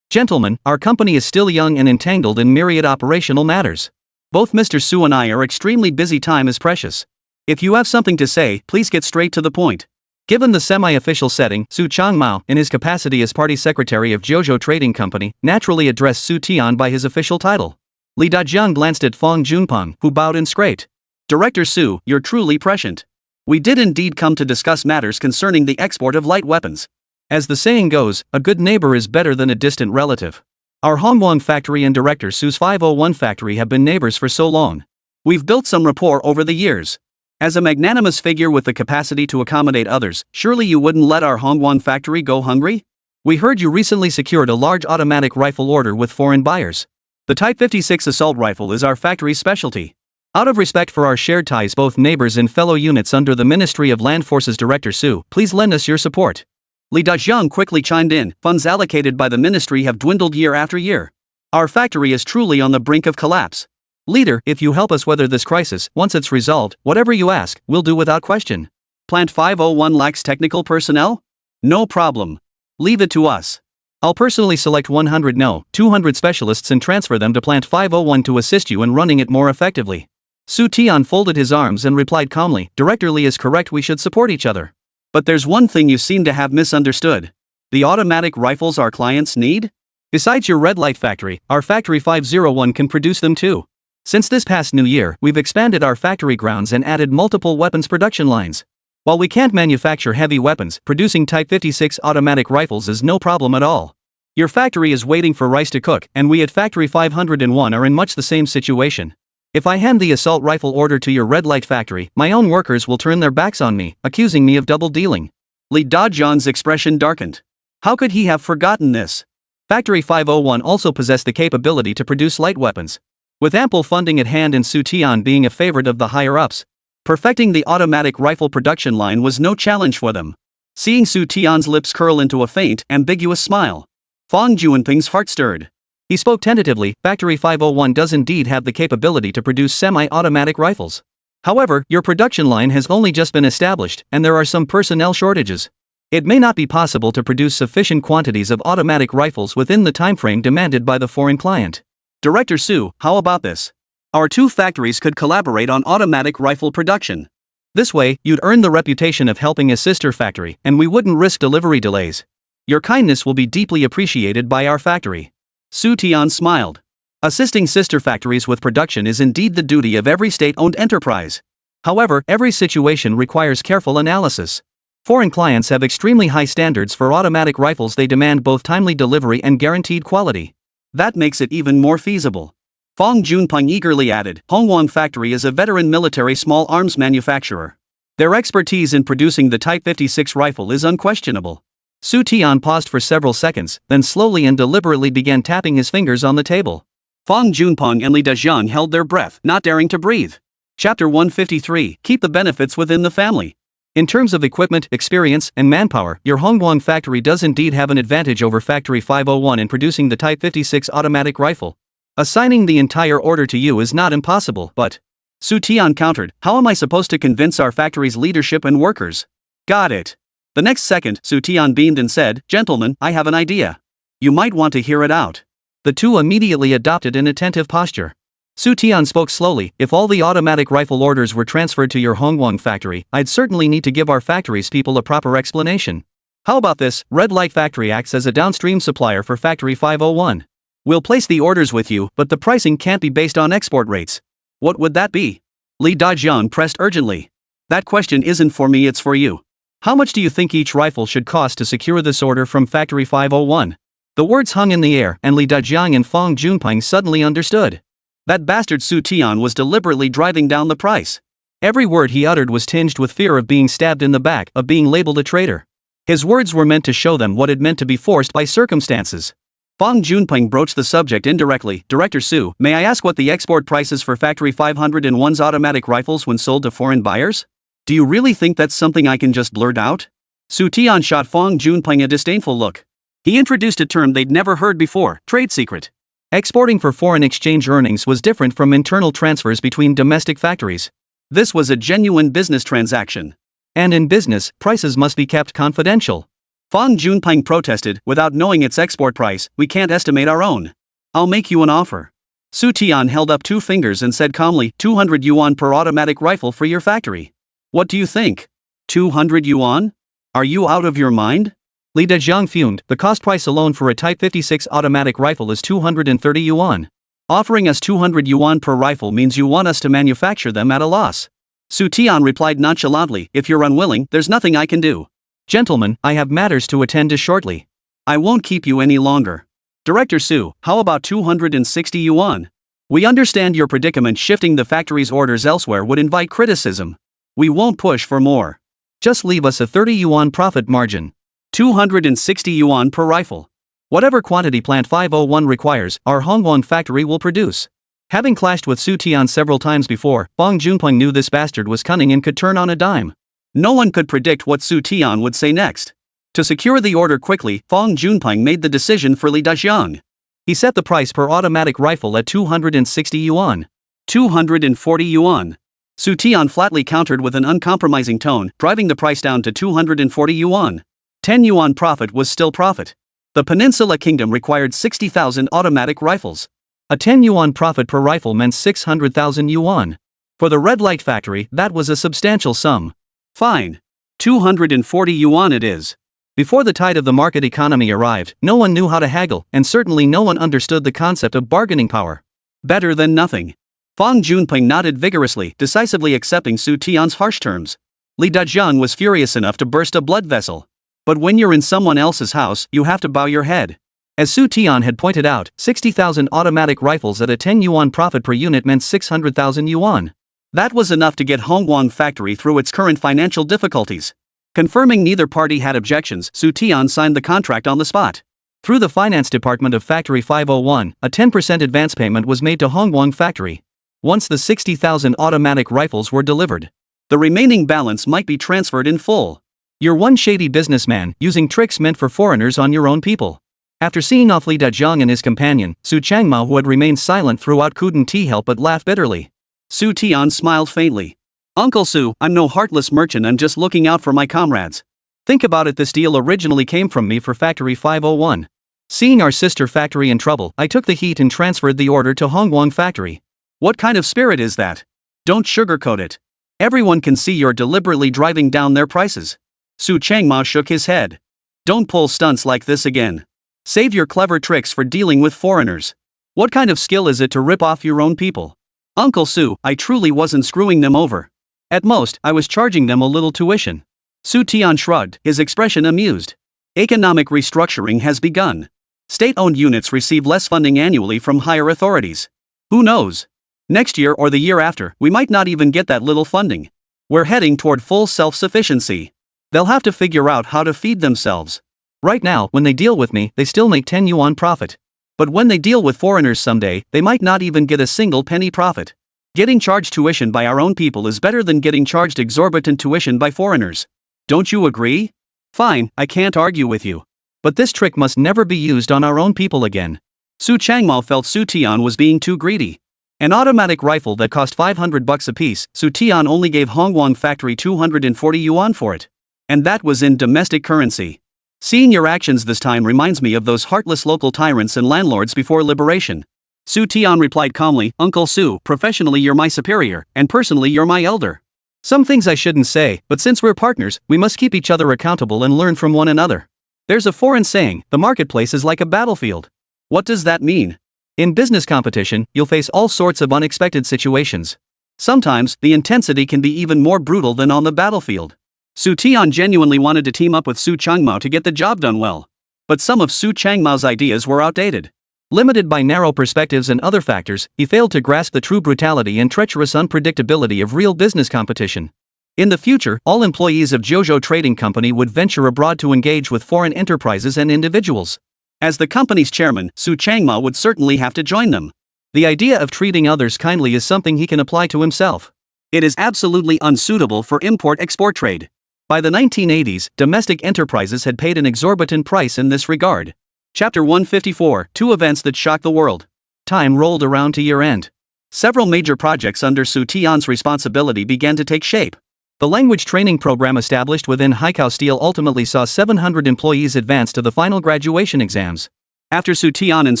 "Gentlemen, our company is still young and entangled in myriad operational matters. Both Mr. Su and I are extremely busy. Time is precious. If you have something to say, please get straight to the point." Given the semi-official setting, Su Changmao, in his capacity as party secretary of Zhou Trading Company, naturally addressed Xu Tian by his official title. Li Dajiang glanced at Fang Junpeng, who bowed and scraped. "Director Su, you're truly prescient. We did indeed come to discuss matters concerning the export of light weapons. As the saying goes, a good neighbor is better than a distant relative. Our Hongguang factory and Director Su's 501 factory have been neighbors for so long. We've built some rapport over the years. As a magnanimous figure with the capacity to accommodate others, surely you wouldn't let our Hongguang factory go hungry? We heard you recently secured a large automatic rifle order with foreign buyers. The Type 56 assault rifle is our factory's specialty. Out of respect for our shared ties, both neighbors and fellow units under the Ministry of Land Forces, Director Su, please lend us your support." Li Dajiang quickly chimed in, "Funds allocated by the ministry have dwindled year after year. Our factory is truly on the brink of collapse. Leader, if you help us weather this crisis, once it's resolved, whatever you ask, we'll do without question. Plant 501 lacks technical personnel? No problem. Leave it to us. I'll personally select 200 specialists and transfer them to Plant 501 to assist you in running it more effectively." Xu Tian folded his arms and replied calmly, "Director Li is correct, we should support each other. But there's one thing you seem to have misunderstood. The automatic rifles our clients need? Besides your red light factory, our factory 501 can produce them too. Since this past new year, we've expanded our factory grounds and added multiple weapons production lines. While we can't manufacture heavy weapons, producing Type 56 automatic rifles is no problem at all. Your factory is waiting for rice to cook, and we at Factory 501 are in much the same situation. If I hand the assault rifle order to your red light factory, my own workers will turn their backs on me, accusing me of double dealing." Li Dajiang's expression darkened. How could he have forgotten this? Factory 501 also possessed the capability to produce light weapons. With ample funding at hand and Xu Tian being a favorite of the higher-ups, perfecting the automatic rifle production line was no challenge for them. Seeing Xu Tian's lips curl into a faint, ambiguous smile, Fang Junpeng's heart stirred. He spoke tentatively, "Factory 501 does indeed have the capability to produce semi-automatic rifles. However, your production line has only just been established, and there are some personnel shortages. It may not be possible to produce sufficient quantities of automatic rifles within the timeframe demanded by the foreign client. Director Su, how about this? Our two factories could collaborate on automatic rifle production. This way, you'd earn the reputation of helping a sister factory, and we wouldn't risk delivery delays. Your kindness will be deeply appreciated by our factory." Xu Tian smiled. Assisting sister factories with production is indeed the duty of every state-owned enterprise. However, every situation requires careful analysis. Foreign clients have extremely high standards for automatic rifles. They demand both timely delivery and guaranteed quality. That makes it even more feasible. Fang Junpeng eagerly added, "Hongguang Factory is a veteran military small arms manufacturer. Their expertise in producing the Type 56 rifle is unquestionable." Xu Tian paused for several seconds, then slowly and deliberately began tapping his fingers on the table. Fang Junpeng and Li Dajiang held their breath, not daring to breathe. Chapter 153, Keep the benefits within the family. In terms of equipment, experience, and manpower, your Hongguang factory does indeed have an advantage over Factory 501 in producing the Type 56 automatic rifle. Assigning the entire order to you is not impossible, but... Xu Tian countered, "How am I supposed to convince our factory's leadership and workers?" "Got it. The next second, Xu Tian beamed and said, "Gentlemen, I have an idea. You might want to hear it out." The two immediately adopted an attentive posture. Xu Tian spoke slowly. "If all the automatic rifle orders were transferred to your Hongguang factory, I'd certainly need to give our factory's people a proper explanation. How about this? Red Light Factory acts as a downstream supplier for Factory 501. We'll place the orders with you, but the pricing can't be based on export rates." "What would that be?" Li Dajiang pressed urgently. "That question isn't for me, it's for you. How much do you think each rifle should cost to secure this order from Factory 501? The words hung in the air, and Li Dajiang and Fang Junpeng suddenly understood. That bastard Xu Tian was deliberately driving down the price. Every word he uttered was tinged with fear of being stabbed in the back, of being labeled a traitor. His words were meant to show them what it meant to be forced by circumstances. Fang Junpeng broached the subject indirectly. "Director Su, may I ask what the export price is for Factory 501's automatic rifles when sold to foreign buyers? Do you really think that's something I can just blurt out?" Xu Tian shot Fang Junpeng a disdainful look. He introduced a term they'd never heard before: trade secret. Exporting for foreign exchange earnings was different from internal transfers between domestic factories. This was a genuine business transaction. And in business, prices must be kept confidential. Fang Junpeng protested. "Without knowing its export price, we can't estimate our own. I'll make you an offer." Xu Tian held up 2 fingers and said calmly, 200 yuan per automatic rifle for your factory. What do you think? 200 yuan? Are you out of your mind? Li Dajiang fumed. "The cost price alone for a Type 56 automatic rifle is 230 yuan. Offering us 200 yuan per rifle means you want us to manufacture them at a loss." Xu Tian replied nonchalantly, "If you're unwilling, there's nothing I can do." "Gentlemen, I have matters to attend to shortly. I won't keep you any longer. Director Su, how about 260 yuan? We understand your predicament. Shifting the factory's orders elsewhere would invite criticism. We won't push for more. Just leave us a 30 yuan profit margin. 260 yuan per rifle. Whatever quantity Plant 501 requires, our Hongguang factory will produce." Having clashed with Xu Tian several times before, Fang Junpeng knew this bastard was cunning and could turn on a dime. No one could predict what Xu Tian would say next. To secure the order quickly, Fang Junpeng made the decision for Li Dajiang. He set the price per automatic rifle at 260 yuan. 240 yuan. Xu Tian flatly countered with an uncompromising tone, driving the price down to 240 yuan. 10 yuan profit was still profit. The Peninsula Kingdom required 60,000 automatic rifles. A 10 yuan profit per rifle meant 600,000 yuan. For the Red Light Factory, that was a substantial sum. Fine. 240 yuan it is. Before the tide of the market economy arrived, no one knew how to haggle, and certainly no one understood the concept of bargaining power. Better than nothing. Fang Junpeng nodded vigorously, decisively accepting Xu Tian's harsh terms. Li Dajiang was furious enough to burst a blood vessel. But when you're in someone else's house, you have to bow your head. As Xu Tian had pointed out, 60,000 automatic rifles at a 10 yuan profit per unit meant 600,000 yuan. That was enough to get Hongguang factory through its current financial difficulties. Confirming neither party had objections, Xu Tian signed the contract on the spot. Through the finance department of Factory 501, a 10% advance payment was made to Hongguang factory. Once the 60,000 automatic rifles were delivered, the remaining balance might be transferred in full. You're one shady businessman, using tricks meant for foreigners on your own people. After seeing off Li Dajiang and his companion, Su Changmao, who had remained silent throughout, couldn't help but laugh bitterly. Xu Tian smiled faintly. "Uncle Su, I'm no heartless merchant, I'm just looking out for my comrades. Think about it, this deal originally came from me for Factory 501. Seeing our sister factory in trouble, I took the heat and transferred the order to Hongguang factory." What kind of spirit is that? Don't sugarcoat it. Everyone can see you're deliberately driving down their prices. Su Changmao shook his head. "Don't pull stunts like this again. Save your clever tricks for dealing with foreigners. What kind of skill is it to rip off your own people? Uncle Su, I truly wasn't screwing them over. At most, I was charging them a little tuition." Xu Tian shrugged, his expression amused. "Economic restructuring has begun. State-owned units receive less funding annually from higher authorities. Who knows? Next year or the year after, we might not even get that little funding. We're heading toward full self-sufficiency. They'll have to figure out how to feed themselves. Right now, when they deal with me, they still make 10 yuan profit. But when they deal with foreigners someday, they might not even get a single penny profit. Getting charged tuition by our own people is better than getting charged exorbitant tuition by foreigners. Don't you agree? Fine, I can't argue with you. But this trick must never be used on our own people again." Su Changmao felt Xu Tian was being too greedy. An automatic rifle that cost $500 apiece, Xu Tian only gave Hongguang factory 240 yuan for it. And that was in domestic currency. Seeing your actions this time reminds me of those heartless local tyrants and landlords before liberation. Xu Tian replied calmly, Uncle Su, professionally you're my superior, and personally you're my elder. Some things I shouldn't say, but since we're partners, we must keep each other accountable and learn from one another. There's a foreign saying, the marketplace is like a battlefield. What does that mean? In business competition, you'll face all sorts of unexpected situations. Sometimes, the intensity can be even more brutal than on the battlefield. Xu Tian genuinely wanted to team up with Su Changmao to get the job done well. But some of Su Changmao's ideas were outdated. Limited by narrow perspectives and other factors, he failed to grasp the true brutality and treacherous unpredictability of real business competition. In the future, all employees of Zhou Trading Company would venture abroad to engage with foreign enterprises and individuals. As the company's chairman, Su Changmao would certainly have to join them. The idea of treating others kindly is something he can apply to himself. It is absolutely unsuitable for import-export trade. By the 1980s, domestic enterprises had paid an exorbitant price in this regard. Chapter 154, Two Events That Shocked the World. Time rolled around to year-end. Several major projects under Xu Tian's responsibility began to take shape. The language training program established within Haizhou Steel ultimately saw 700 employees advance to the final graduation exams. After Xu Tian and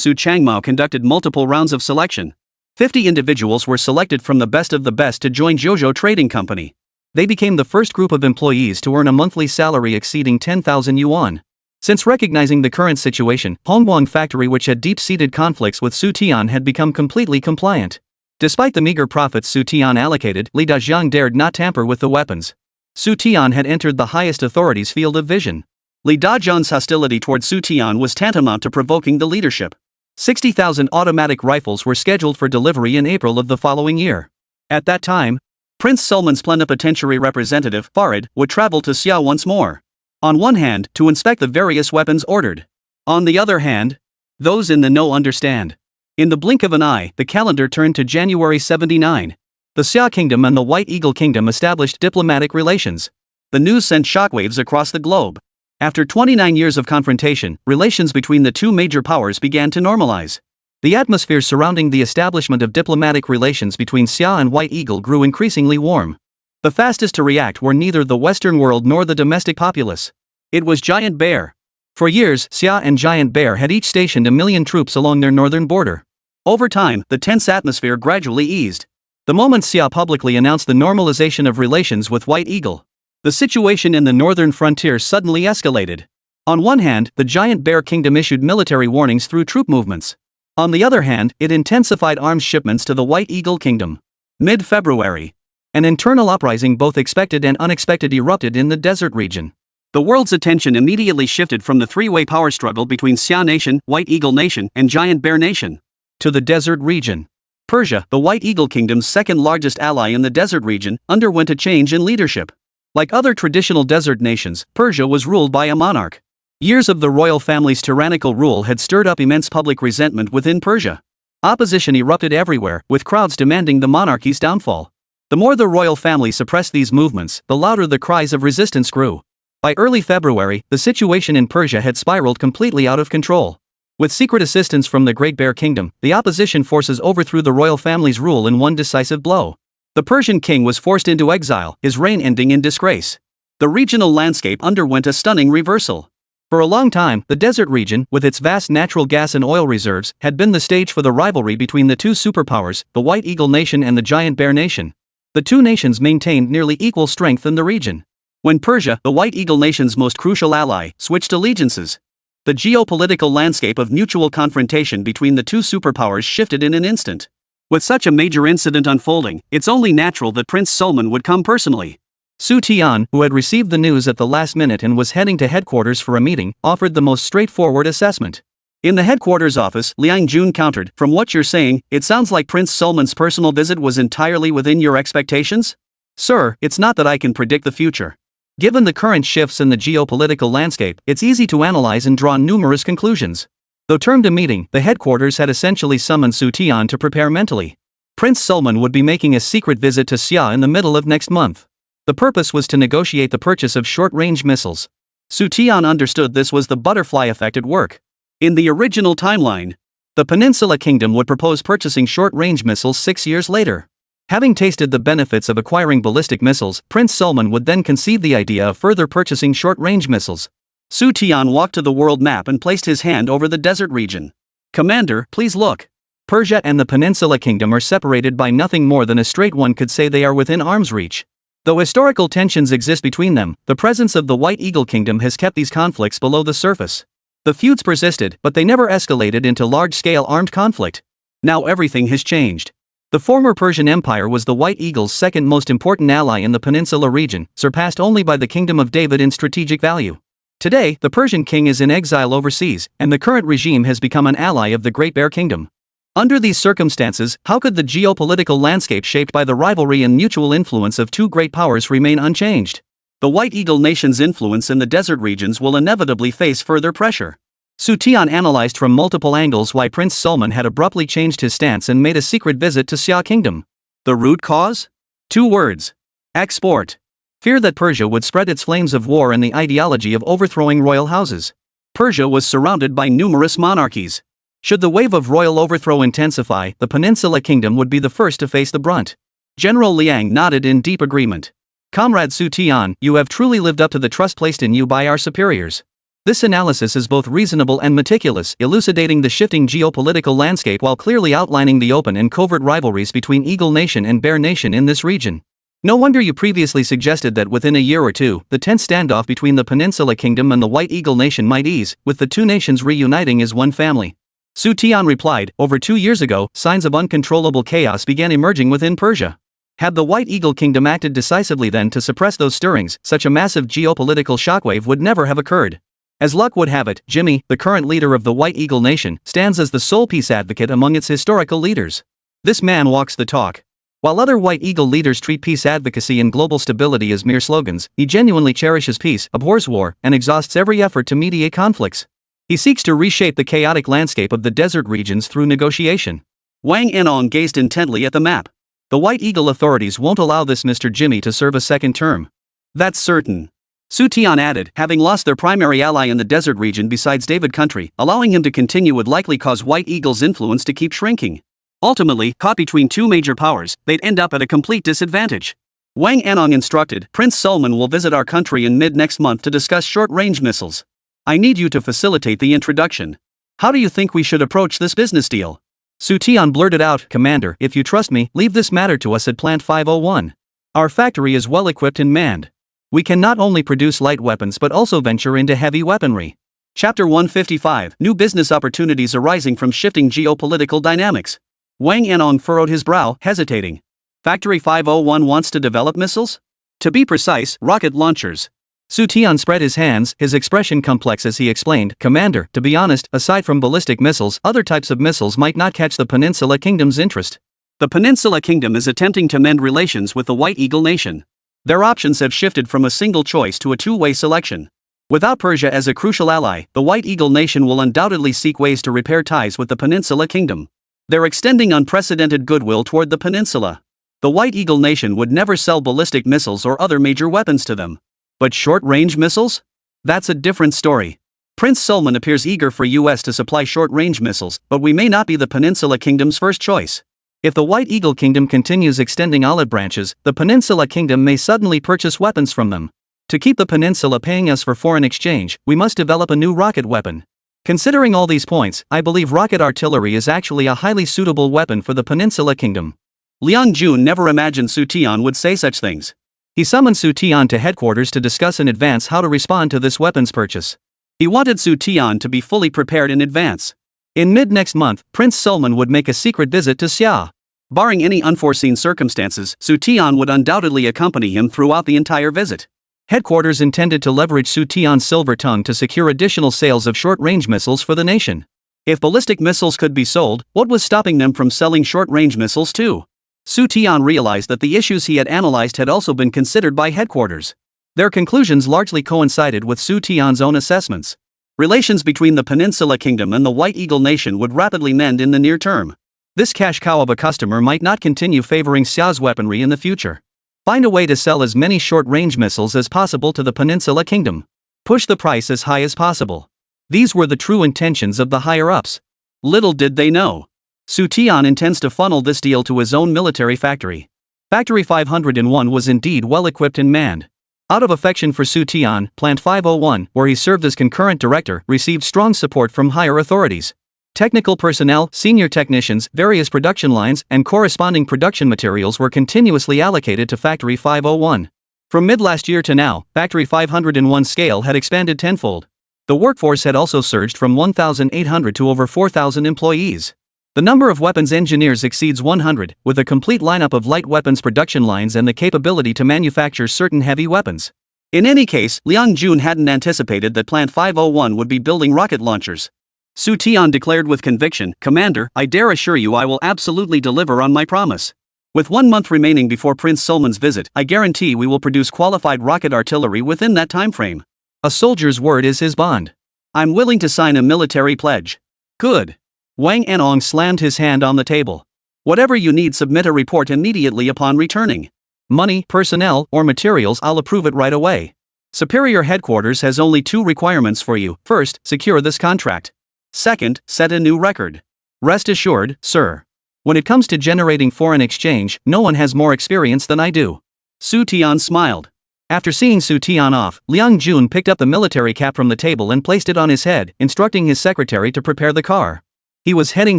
Su Changmao conducted multiple rounds of selection, 50 individuals were selected from the best of the best to join Zhou Trading Company. They became the first group of employees to earn a monthly salary exceeding 10,000 yuan. Since recognizing the current situation, Hongguang factory, which had deep-seated conflicts with Xu Tian, had become completely compliant. Despite the meager profits Xu Tian allocated, Beidahuang dared not tamper with the weapons. Xu Tian had entered the highest authority's field of vision. Beidahuang's hostility toward Xu Tian was tantamount to provoking the leadership. 60,000 automatic rifles were scheduled for delivery in April of the following year. At that time, Prince Sulman's plenipotentiary representative, Farid, would travel to Xia once more. On one hand, to inspect the various weapons ordered. On the other hand, those in the know understand. In the blink of an eye, the calendar turned to January 79. The Xia Kingdom and the White Eagle Kingdom established diplomatic relations. The news sent shockwaves across the globe. After 29 years of confrontation, relations between the two major powers began to normalize. The atmosphere surrounding the establishment of diplomatic relations between Xia and White Eagle grew increasingly warm. The fastest to react were neither the Western world nor the domestic populace. It was Giant Bear. For years, Xia and Giant Bear had each stationed 1 million troops along their northern border. Over time, the tense atmosphere gradually eased. The moment Xia publicly announced the normalization of relations with White Eagle, the situation in the northern frontier suddenly escalated. On one hand, the Giant Bear Kingdom issued military warnings through troop movements. On the other hand, it intensified arms shipments to the White Eagle Kingdom. Mid-February, an internal uprising, both expected and unexpected, erupted in the desert region. The world's attention immediately shifted from the three-way power struggle between Xia Nation, White Eagle Nation, and Giant Bear Nation to the desert region. Persia, the White Eagle Kingdom's second-largest ally in the desert region, underwent a change in leadership. Like other traditional desert nations, Persia was ruled by a monarch. Years of the royal family's tyrannical rule had stirred up immense public resentment within Persia. Opposition erupted everywhere, with crowds demanding the monarchy's downfall. The more the royal family suppressed these movements, the louder the cries of resistance grew. By early February, the situation in Persia had spiraled completely out of control. With secret assistance from the Great Bear Kingdom, the opposition forces overthrew the royal family's rule in one decisive blow. The Persian king was forced into exile, his reign ending in disgrace. The regional landscape underwent a stunning reversal. For a long time, the desert region, with its vast natural gas and oil reserves, had been the stage for the rivalry between the two superpowers, the White Eagle Nation and the Giant Bear Nation. The two nations maintained nearly equal strength in the region. When Persia, the White Eagle Nation's most crucial ally, switched allegiances, the geopolitical landscape of mutual confrontation between the two superpowers shifted in an instant. With such a major incident unfolding, it's only natural that Prince Sulman would come personally. Xu Tian, who had received the news at the last minute and was heading to headquarters for a meeting, offered the most straightforward assessment. In the headquarters office, Liang Jun countered, "From what you're saying, it sounds like Prince Sulman's personal visit was entirely within your expectations?" "Sir, it's not that I can predict the future. Given the current shifts in the geopolitical landscape, it's easy to analyze and draw numerous conclusions." Though termed a meeting, the headquarters had essentially summoned Xu Tian to prepare mentally. Prince Sulman would be making a secret visit to Xia in the middle of next month. The purpose was to negotiate the purchase of short-range missiles. Xu Tian understood this was the butterfly effect at work. In the original timeline, the Peninsula Kingdom would propose purchasing short-range missiles 6 years later. Having tasted the benefits of acquiring ballistic missiles, Prince Sulman would then conceive the idea of further purchasing short-range missiles. Xu Tian walked to the world map and placed his hand over the desert region. "Commander, please look. Persia and the Peninsula Kingdom are separated by nothing more than a strait. One could say they are within arm's reach. Though historical tensions exist between them, the presence of the White Eagle Kingdom has kept these conflicts below the surface. The feuds persisted, but they never escalated into large-scale armed conflict. Now everything has changed. The former Persian Empire was the White Eagle's second most important ally in the Peninsula region, surpassed only by the Kingdom of David in strategic value. Today, the Persian king is in exile overseas, and the current regime has become an ally of the Great Bear Kingdom. Under these circumstances, how could the geopolitical landscape shaped by the rivalry and mutual influence of two great powers remain unchanged? The White Eagle nation's influence in the desert regions will inevitably face further pressure. Xu Tian analyzed from multiple angles why Prince Sulman had abruptly changed his stance and made a secret visit to Xia Kingdom. The root cause? 2 words. Export. Fear that Persia would spread its flames of war and the ideology of overthrowing royal houses. Persia was surrounded by numerous monarchies. Should the wave of royal overthrow intensify, the Peninsula Kingdom would be the first to face the brunt. General Liang nodded in deep agreement. Comrade Xu Tian, you have truly lived up to the trust placed in you by our superiors. This analysis is both reasonable and meticulous, elucidating the shifting geopolitical landscape while clearly outlining the open and covert rivalries between Eagle Nation and Bear Nation in this region. No wonder you previously suggested that within a year or two, the tense standoff between the Peninsula Kingdom and the White Eagle Nation might ease, with the two nations reuniting as one family. Xu Tian replied, over 2 years ago, signs of uncontrollable chaos began emerging within Persia. Had the White Eagle Kingdom acted decisively then to suppress those stirrings, such a massive geopolitical shockwave would never have occurred. As luck would have it, Jimmy, the current leader of the White Eagle Nation, stands as the sole peace advocate among its historical leaders. This man walks the talk. While other White Eagle leaders treat peace advocacy and global stability as mere slogans, he genuinely cherishes peace, abhors war, and exhausts every effort to mediate conflicts. He seeks to reshape the chaotic landscape of the desert regions through negotiation. Wang Anong gazed intently at the map. The White Eagle authorities won't allow this Mr. Jimmy to serve a second term. That's certain. Xu Tian added, having lost their primary ally in the desert region besides David Country, allowing him to continue would likely cause White Eagle's influence to keep shrinking. Ultimately, caught between two major powers, they'd end up at a complete disadvantage. Wang Anong instructed, Prince Sulman will visit our country in mid-next month to discuss short-range missiles. I need you to facilitate the introduction. How do you think we should approach this business deal? Xu Tian blurted out, Commander, if you trust me, leave this matter to us at Plant 501. Our factory is well equipped and manned. We can not only produce light weapons but also venture into heavy weaponry. Chapter 155, New Business Opportunities Arising from Shifting Geopolitical Dynamics. Wang Anong furrowed his brow, hesitating. Factory 501 wants to develop missiles? To be precise, rocket launchers. Xu Tian spread his hands, his expression complex as he explained, Commander, to be honest, aside from ballistic missiles, other types of missiles might not catch the Peninsula Kingdom's interest. The Peninsula Kingdom is attempting to mend relations with the White Eagle Nation. Their options have shifted from a single choice to a two-way selection. Without Persia as a crucial ally, the White Eagle Nation will undoubtedly seek ways to repair ties with the Peninsula Kingdom. They're extending unprecedented goodwill toward the peninsula. The White Eagle Nation would never sell ballistic missiles or other major weapons to them. But short-range missiles? That's a different story. Prince Sulman appears eager for US to supply short-range missiles, but we may not be the Peninsula Kingdom's first choice. If the White Eagle Kingdom continues extending olive branches, the Peninsula Kingdom may suddenly purchase weapons from them. To keep the Peninsula paying us for foreign exchange, we must develop a new rocket weapon. Considering all these points, I believe rocket artillery is actually a highly suitable weapon for the Peninsula Kingdom. Liang Jun never imagined Xu Tian would say such things. He summoned Xu Tian to headquarters to discuss in advance how to respond to this weapons purchase. He wanted Xu Tian to be fully prepared in advance. In mid-next month, Prince Sulman would make a secret visit to Xia. Barring any unforeseen circumstances, Xu Tian would undoubtedly accompany him throughout the entire visit. Headquarters intended to leverage Xu Tian's silver tongue to secure additional sales of short-range missiles for the nation. If ballistic missiles could be sold, what was stopping them from selling short-range missiles too? Xu Tian realized that the issues he had analyzed had also been considered by headquarters. Their conclusions largely coincided with Xu Tian's own assessments. Relations between the Peninsula Kingdom and the White Eagle Nation would rapidly mend in the near term. This cash cow of a customer might not continue favoring Xia's weaponry in the future. Find a way to sell as many short-range missiles as possible to the Peninsula Kingdom. Push the price as high as possible. These were the true intentions of the higher-ups. Little did they know. Xu Tian intends to funnel this deal to his own military factory. Factory 501 was indeed well equipped and manned. Out of affection for Xu Tian, Plant 501, where he served as concurrent director, received strong support from higher authorities. Technical personnel, senior technicians, various production lines, and corresponding production materials were continuously allocated to Factory 501. From mid-last year to now, Factory 501's scale had expanded tenfold. The workforce had also surged from 1,800 to over 4,000 employees. The number of weapons engineers exceeds 100, with a complete lineup of light weapons production lines and the capability to manufacture certain heavy weapons. In any case, Liang Jun hadn't anticipated that Plant 501 would be building rocket launchers. Xu Tian declared with conviction, "Commander, I dare assure you I will absolutely deliver on my promise. With 1 month remaining before Prince Sulman's visit, I guarantee we will produce qualified rocket artillery within that time frame. A soldier's word is his bond. I'm willing to sign a military pledge." "Good." Wang Anong slammed his hand on the table. "Whatever you need, submit a report immediately upon returning. Money, personnel, or materials, I'll approve it right away. Superior Headquarters has only 2 requirements for you. First, secure this contract. Second, set a new record. Rest assured, sir. When it comes to generating foreign exchange, no one has more experience than I do." Xu Tian smiled. After seeing Xu Tian off, Liang Jun picked up the military cap from the table and placed it on his head, instructing his secretary to prepare the car. He was heading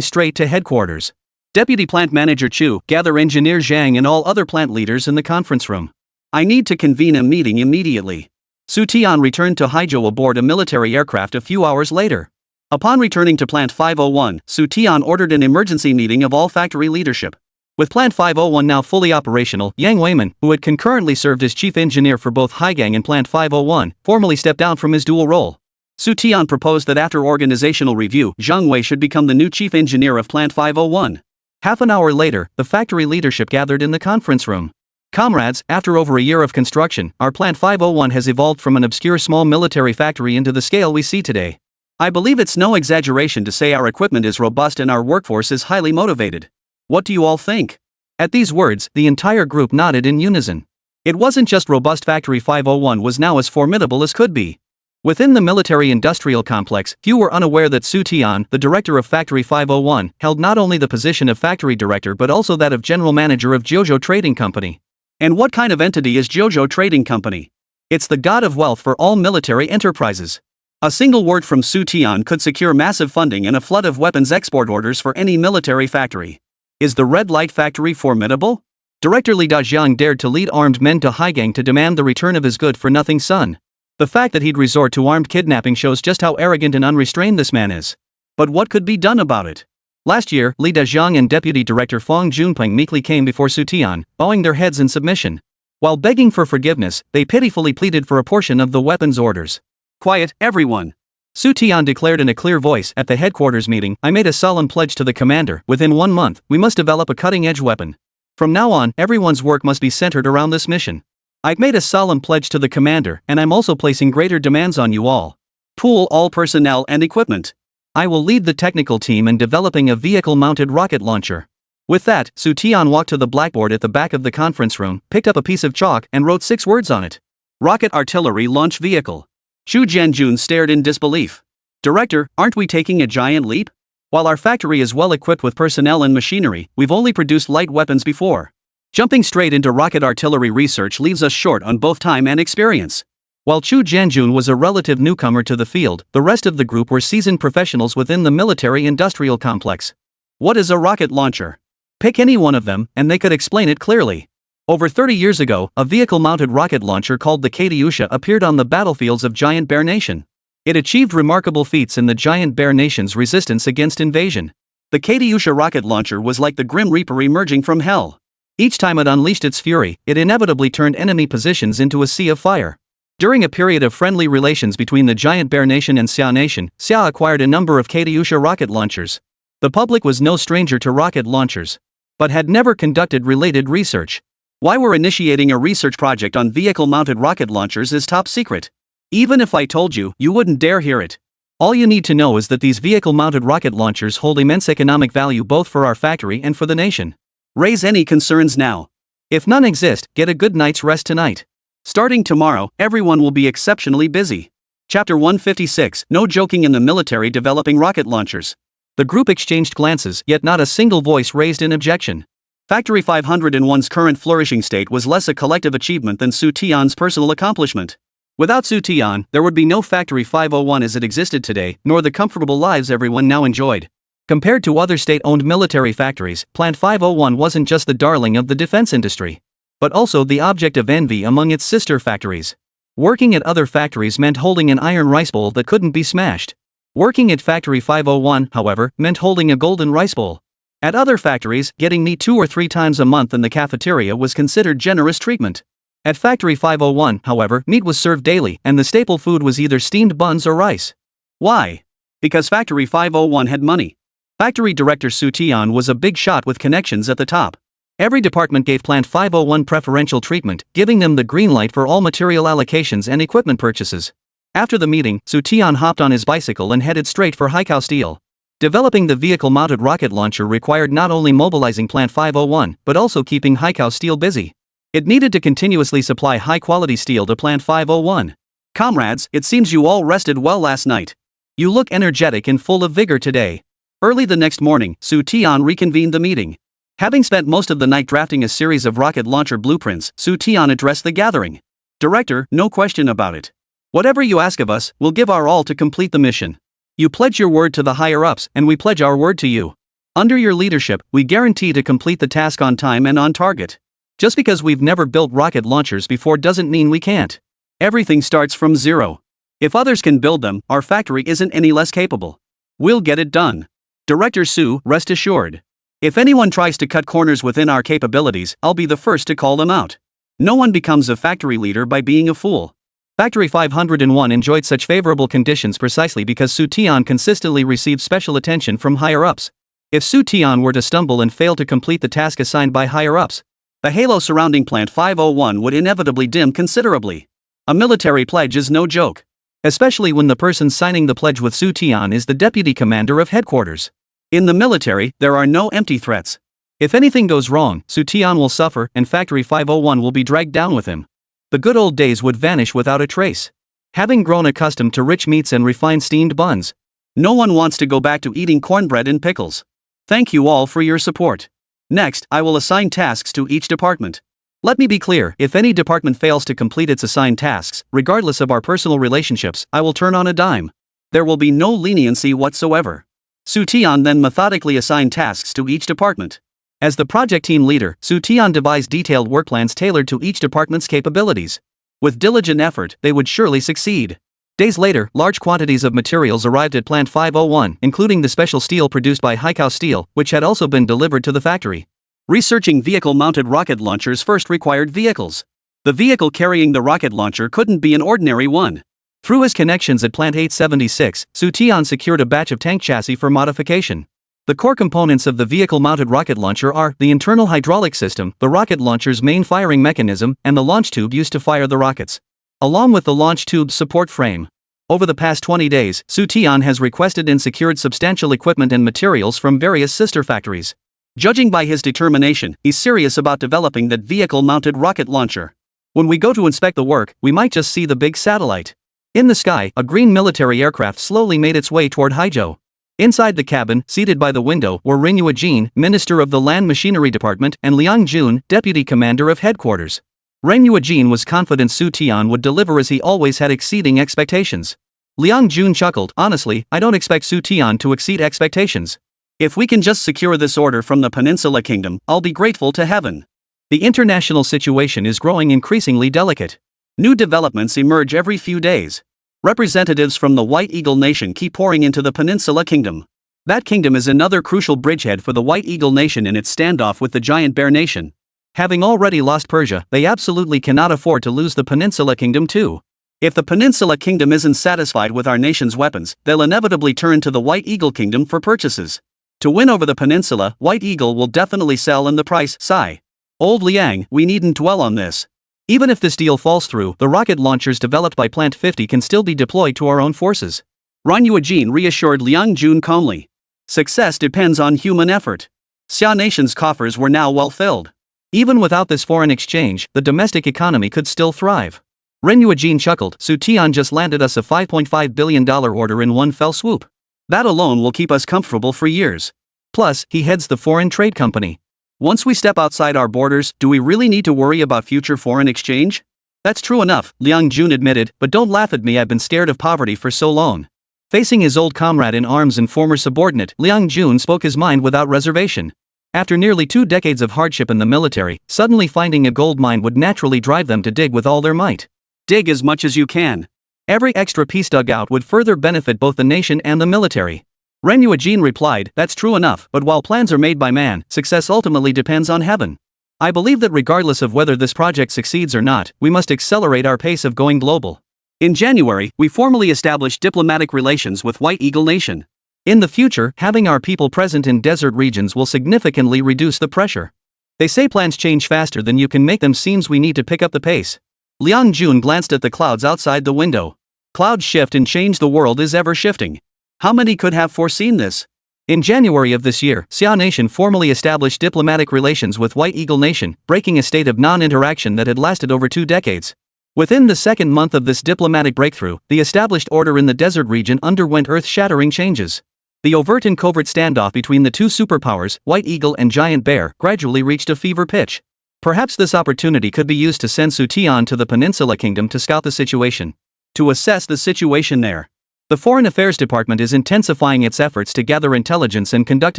straight to headquarters. Deputy Plant Manager Chu, gather Engineer Zhang and all other plant leaders in the conference room. I need to convene a meeting immediately. Xu Tian returned to Haizhou aboard a military aircraft a few hours later. Upon returning to Plant 501, Xu Tian ordered an emergency meeting of all factory leadership. With Plant 501 now fully operational, Yang Weiman, who had concurrently served as chief engineer for both Haigang and Plant 501, formally stepped down from his dual role. Xu Tian proposed that after organizational review, Zhang Wei should become the new chief engineer of Plant 501. Half an hour later, the factory leadership gathered in the conference room. Comrades, after over a year of construction, our Plant 501 has evolved from an obscure small military factory into the scale we see today. I believe it's no exaggeration to say our equipment is robust and our workforce is highly motivated. What do you all think? At these words, the entire group nodded in unison. It wasn't just robust Factory 501 was now as formidable as could be. Within the military-industrial complex, few were unaware that Xu Tian, the director of Factory 501, held not only the position of factory director but also that of general manager of Jiuzhou Trading Company. And what kind of entity is Jiuzhou Trading Company? It's the god of wealth for all military enterprises. A single word from Xu Tian could secure massive funding and a flood of weapons export orders for any military factory. Is the Red Light Factory formidable? Director Li Dajiang dared to lead armed men to Haigang to demand the return of his good-for-nothing son. The fact that he'd resort to armed kidnapping shows just how arrogant and unrestrained this man is. But what could be done about it? Last year, Li Dajiang and Deputy Director Fang Junpeng meekly came before Xu Tian, bowing their heads in submission. While begging for forgiveness, they pitifully pleaded for a portion of the weapons orders. Quiet, everyone. Xu Tian declared in a clear voice at the headquarters meeting, I made a solemn pledge to the commander, within 1 month, we must develop a cutting-edge weapon. From now on, everyone's work must be centered around this mission. I've made a solemn pledge to the commander, and I'm also placing greater demands on you all. Pool all personnel and equipment. I will lead the technical team in developing a vehicle-mounted rocket launcher. With that, Xu Tian walked to the blackboard at the back of the conference room, picked up a piece of chalk, and wrote 6 words on it. Rocket Artillery Launch Vehicle. Xu Jianjun stared in disbelief. Director, aren't we taking a giant leap? While our factory is well equipped with personnel and machinery, we've only produced light weapons before. Jumping straight into rocket artillery research leaves us short on both time and experience. While Xu Jianjun was a relative newcomer to the field, the rest of the group were seasoned professionals within the military-industrial complex. What is a rocket launcher? Pick any one of them, and they could explain it clearly. Over 30 years ago, a vehicle-mounted rocket launcher called the Katyusha appeared on the battlefields of Giant Bear Nation. It achieved remarkable feats in the Giant Bear Nation's resistance against invasion. The Katyusha rocket launcher was like the Grim Reaper emerging from hell. Each time it unleashed its fury, it inevitably turned enemy positions into a sea of fire. During a period of friendly relations between the Giant Bear Nation and Xia Nation, Xia acquired a number of Katyusha rocket launchers. The public was no stranger to rocket launchers, but had never conducted related research. Why we're initiating a research project on vehicle-mounted rocket launchers is top secret. Even if I told you, you wouldn't dare hear it. All you need to know is that these vehicle-mounted rocket launchers hold immense economic value both for our factory and for the nation. Raise any concerns now. If none exist, get a good night's rest tonight. Starting tomorrow, everyone will be exceptionally busy. Chapter 156, No Joking in the Military Developing Rocket Launchers. The group exchanged glances, yet not a single voice raised in objection. Factory 501's current flourishing state was less a collective achievement than Xu Tian's personal accomplishment. Without Xu Tian, there would be no Factory 501 as it existed today, nor the comfortable lives everyone now enjoyed. Compared to other state-owned military factories, Plant 501 wasn't just the darling of the defense industry, but also the object of envy among its sister factories. Working at other factories meant holding an iron rice bowl that couldn't be smashed. Working at Factory 501, however, meant holding a golden rice bowl. At other factories, getting meat 2 or 3 times a month in the cafeteria was considered generous treatment. At Factory 501, however, meat was served daily, and the staple food was either steamed buns or rice. Why? Because Factory 501 had money. Factory director Xu Tian was a big shot with connections at the top. Every department gave Plant 501 preferential treatment, giving them the green light for all material allocations and equipment purchases. After the meeting, Xu Tian hopped on his bicycle and headed straight for Haizhou Steel. Developing the vehicle-mounted rocket launcher required not only mobilizing Plant 501, but also keeping Haizhou Steel busy. It needed to continuously supply high-quality steel to Plant 501. Comrades, it seems you all rested well last night. You look energetic and full of vigor today. Early the next morning, Xu Tian reconvened the meeting. Having spent most of the night drafting a series of rocket launcher blueprints, Xu Tian addressed the gathering. Director, no question about it. Whatever you ask of us, we'll give our all to complete the mission. You pledge your word to the higher-ups, and we pledge our word to you. Under your leadership, we guarantee to complete the task on time and on target. Just because we've never built rocket launchers before doesn't mean we can't. Everything starts from zero. If others can build them, our factory isn't any less capable. We'll get it done. Director Su, rest assured. If anyone tries to cut corners within our capabilities, I'll be the first to call them out. No one becomes a factory leader by being a fool. Factory 501 enjoyed such favorable conditions precisely because Xu Tian consistently received special attention from higher-ups. If Xu Tian were to stumble and fail to complete the task assigned by higher-ups, the halo surrounding Plant 501 would inevitably dim considerably. A military pledge is no joke. Especially when the person signing the pledge with Xu Tian is the deputy commander of headquarters. In the military, there are no empty threats. If anything goes wrong, Xu Tian will suffer and Factory 501 will be dragged down with him. The good old days would vanish without a trace. Having grown accustomed to rich meats and refined steamed buns, no one wants to go back to eating cornbread and pickles. Thank you all for your support. Next, I will assign tasks to each department. Let me be clear, if any department fails to complete its assigned tasks, regardless of our personal relationships, I will turn on a dime. There will be no leniency whatsoever. Xu Tian then methodically assigned tasks to each department. As the project team leader, Xu Tian devised detailed work plans tailored to each department's capabilities. With diligent effort, they would surely succeed. Days later, large quantities of materials arrived at Plant 501, including the special steel produced by Haizhou Steel, which had also been delivered to the factory. Researching vehicle-mounted rocket launchers first required vehicles. The vehicle carrying the rocket launcher couldn't be an ordinary one. Through his connections at Plant 876, Xu Tian secured a batch of tank chassis for modification. The core components of the vehicle-mounted rocket launcher are the internal hydraulic system, the rocket launcher's main firing mechanism, and the launch tube used to fire the rockets, along with the launch tube's support frame. Over the past 20 days, Xu Tian has requested and secured substantial equipment and materials from various sister factories. Judging by his determination, he's serious about developing that vehicle-mounted rocket launcher. When we go to inspect the work, we might just see the big satellite. In the sky, a green military aircraft slowly made its way toward Haizhou. Inside the cabin, seated by the window, were Renhua Jin, Minister of the Land Machinery Department, and Liang Jun, Deputy Commander of Headquarters. Renhua Jin was confident Xu Tian would deliver as he always had, exceeding expectations. Liang Jun chuckled, honestly, I don't expect Xu Tian to exceed expectations. If we can just secure this order from the Peninsula Kingdom, I'll be grateful to heaven. The international situation is growing increasingly delicate. New developments emerge every few days. Representatives from the White Eagle Nation keep pouring into the Peninsula Kingdom. That kingdom is another crucial bridgehead for the White Eagle Nation in its standoff with the Giant Bear Nation. Having already lost Persia, they absolutely cannot afford to lose the Peninsula Kingdom too. If the Peninsula Kingdom isn't satisfied with our nation's weapons, they'll inevitably turn to the White Eagle Kingdom for purchases. To win over the Peninsula, White Eagle will definitely sell in the price. Sigh. Old Liang, we needn't dwell on this. Even if this deal falls through, the rocket launchers developed by Plant 50 can still be deployed to our own forces. Renhua Jin reassured Liang Jun calmly. Success depends on human effort. Xia Nation's coffers were now well filled. Even without this foreign exchange, the domestic economy could still thrive. Renhua Jin chuckled, Xu Tian just landed us a $5.5 billion order in one fell swoop. That alone will keep us comfortable for years. Plus, he heads the Foreign Trade Company. Once we step outside our borders, do we really need to worry about future foreign exchange? That's true enough, Liang Jun admitted, but don't laugh at me, I've been scared of poverty for so long. Facing his old comrade in arms and former subordinate, Liang Jun spoke his mind without reservation. After nearly 2 decades of hardship in the military, suddenly finding a gold mine would naturally drive them to dig with all their might. Dig as much as you can. Every extra piece dug out would further benefit both the nation and the military. Ren Yuejin replied, that's true enough, but while plans are made by man, success ultimately depends on heaven. I believe that regardless of whether this project succeeds or not, we must accelerate our pace of going global. In January, we formally established diplomatic relations with White Eagle Nation. In the future, having our people present in desert regions will significantly reduce the pressure. They say plans change faster than you can make them, seems we need to pick up the pace. Liang Jun glanced at the clouds outside the window. Clouds shift and change, the world is ever shifting. How many could have foreseen this? In January of this year, Xia Nation formally established diplomatic relations with White Eagle Nation, breaking a state of non-interaction that had lasted over 2 decades. Within the second month of this diplomatic breakthrough, the established order in the desert region underwent earth-shattering changes. The overt and covert standoff between the 2 superpowers, White Eagle and Giant Bear, gradually reached a fever pitch. Perhaps this opportunity could be used to send Xu Tian to the Peninsula Kingdom to scout the situation. To assess the situation there. The Foreign Affairs Department is intensifying its efforts to gather intelligence and conduct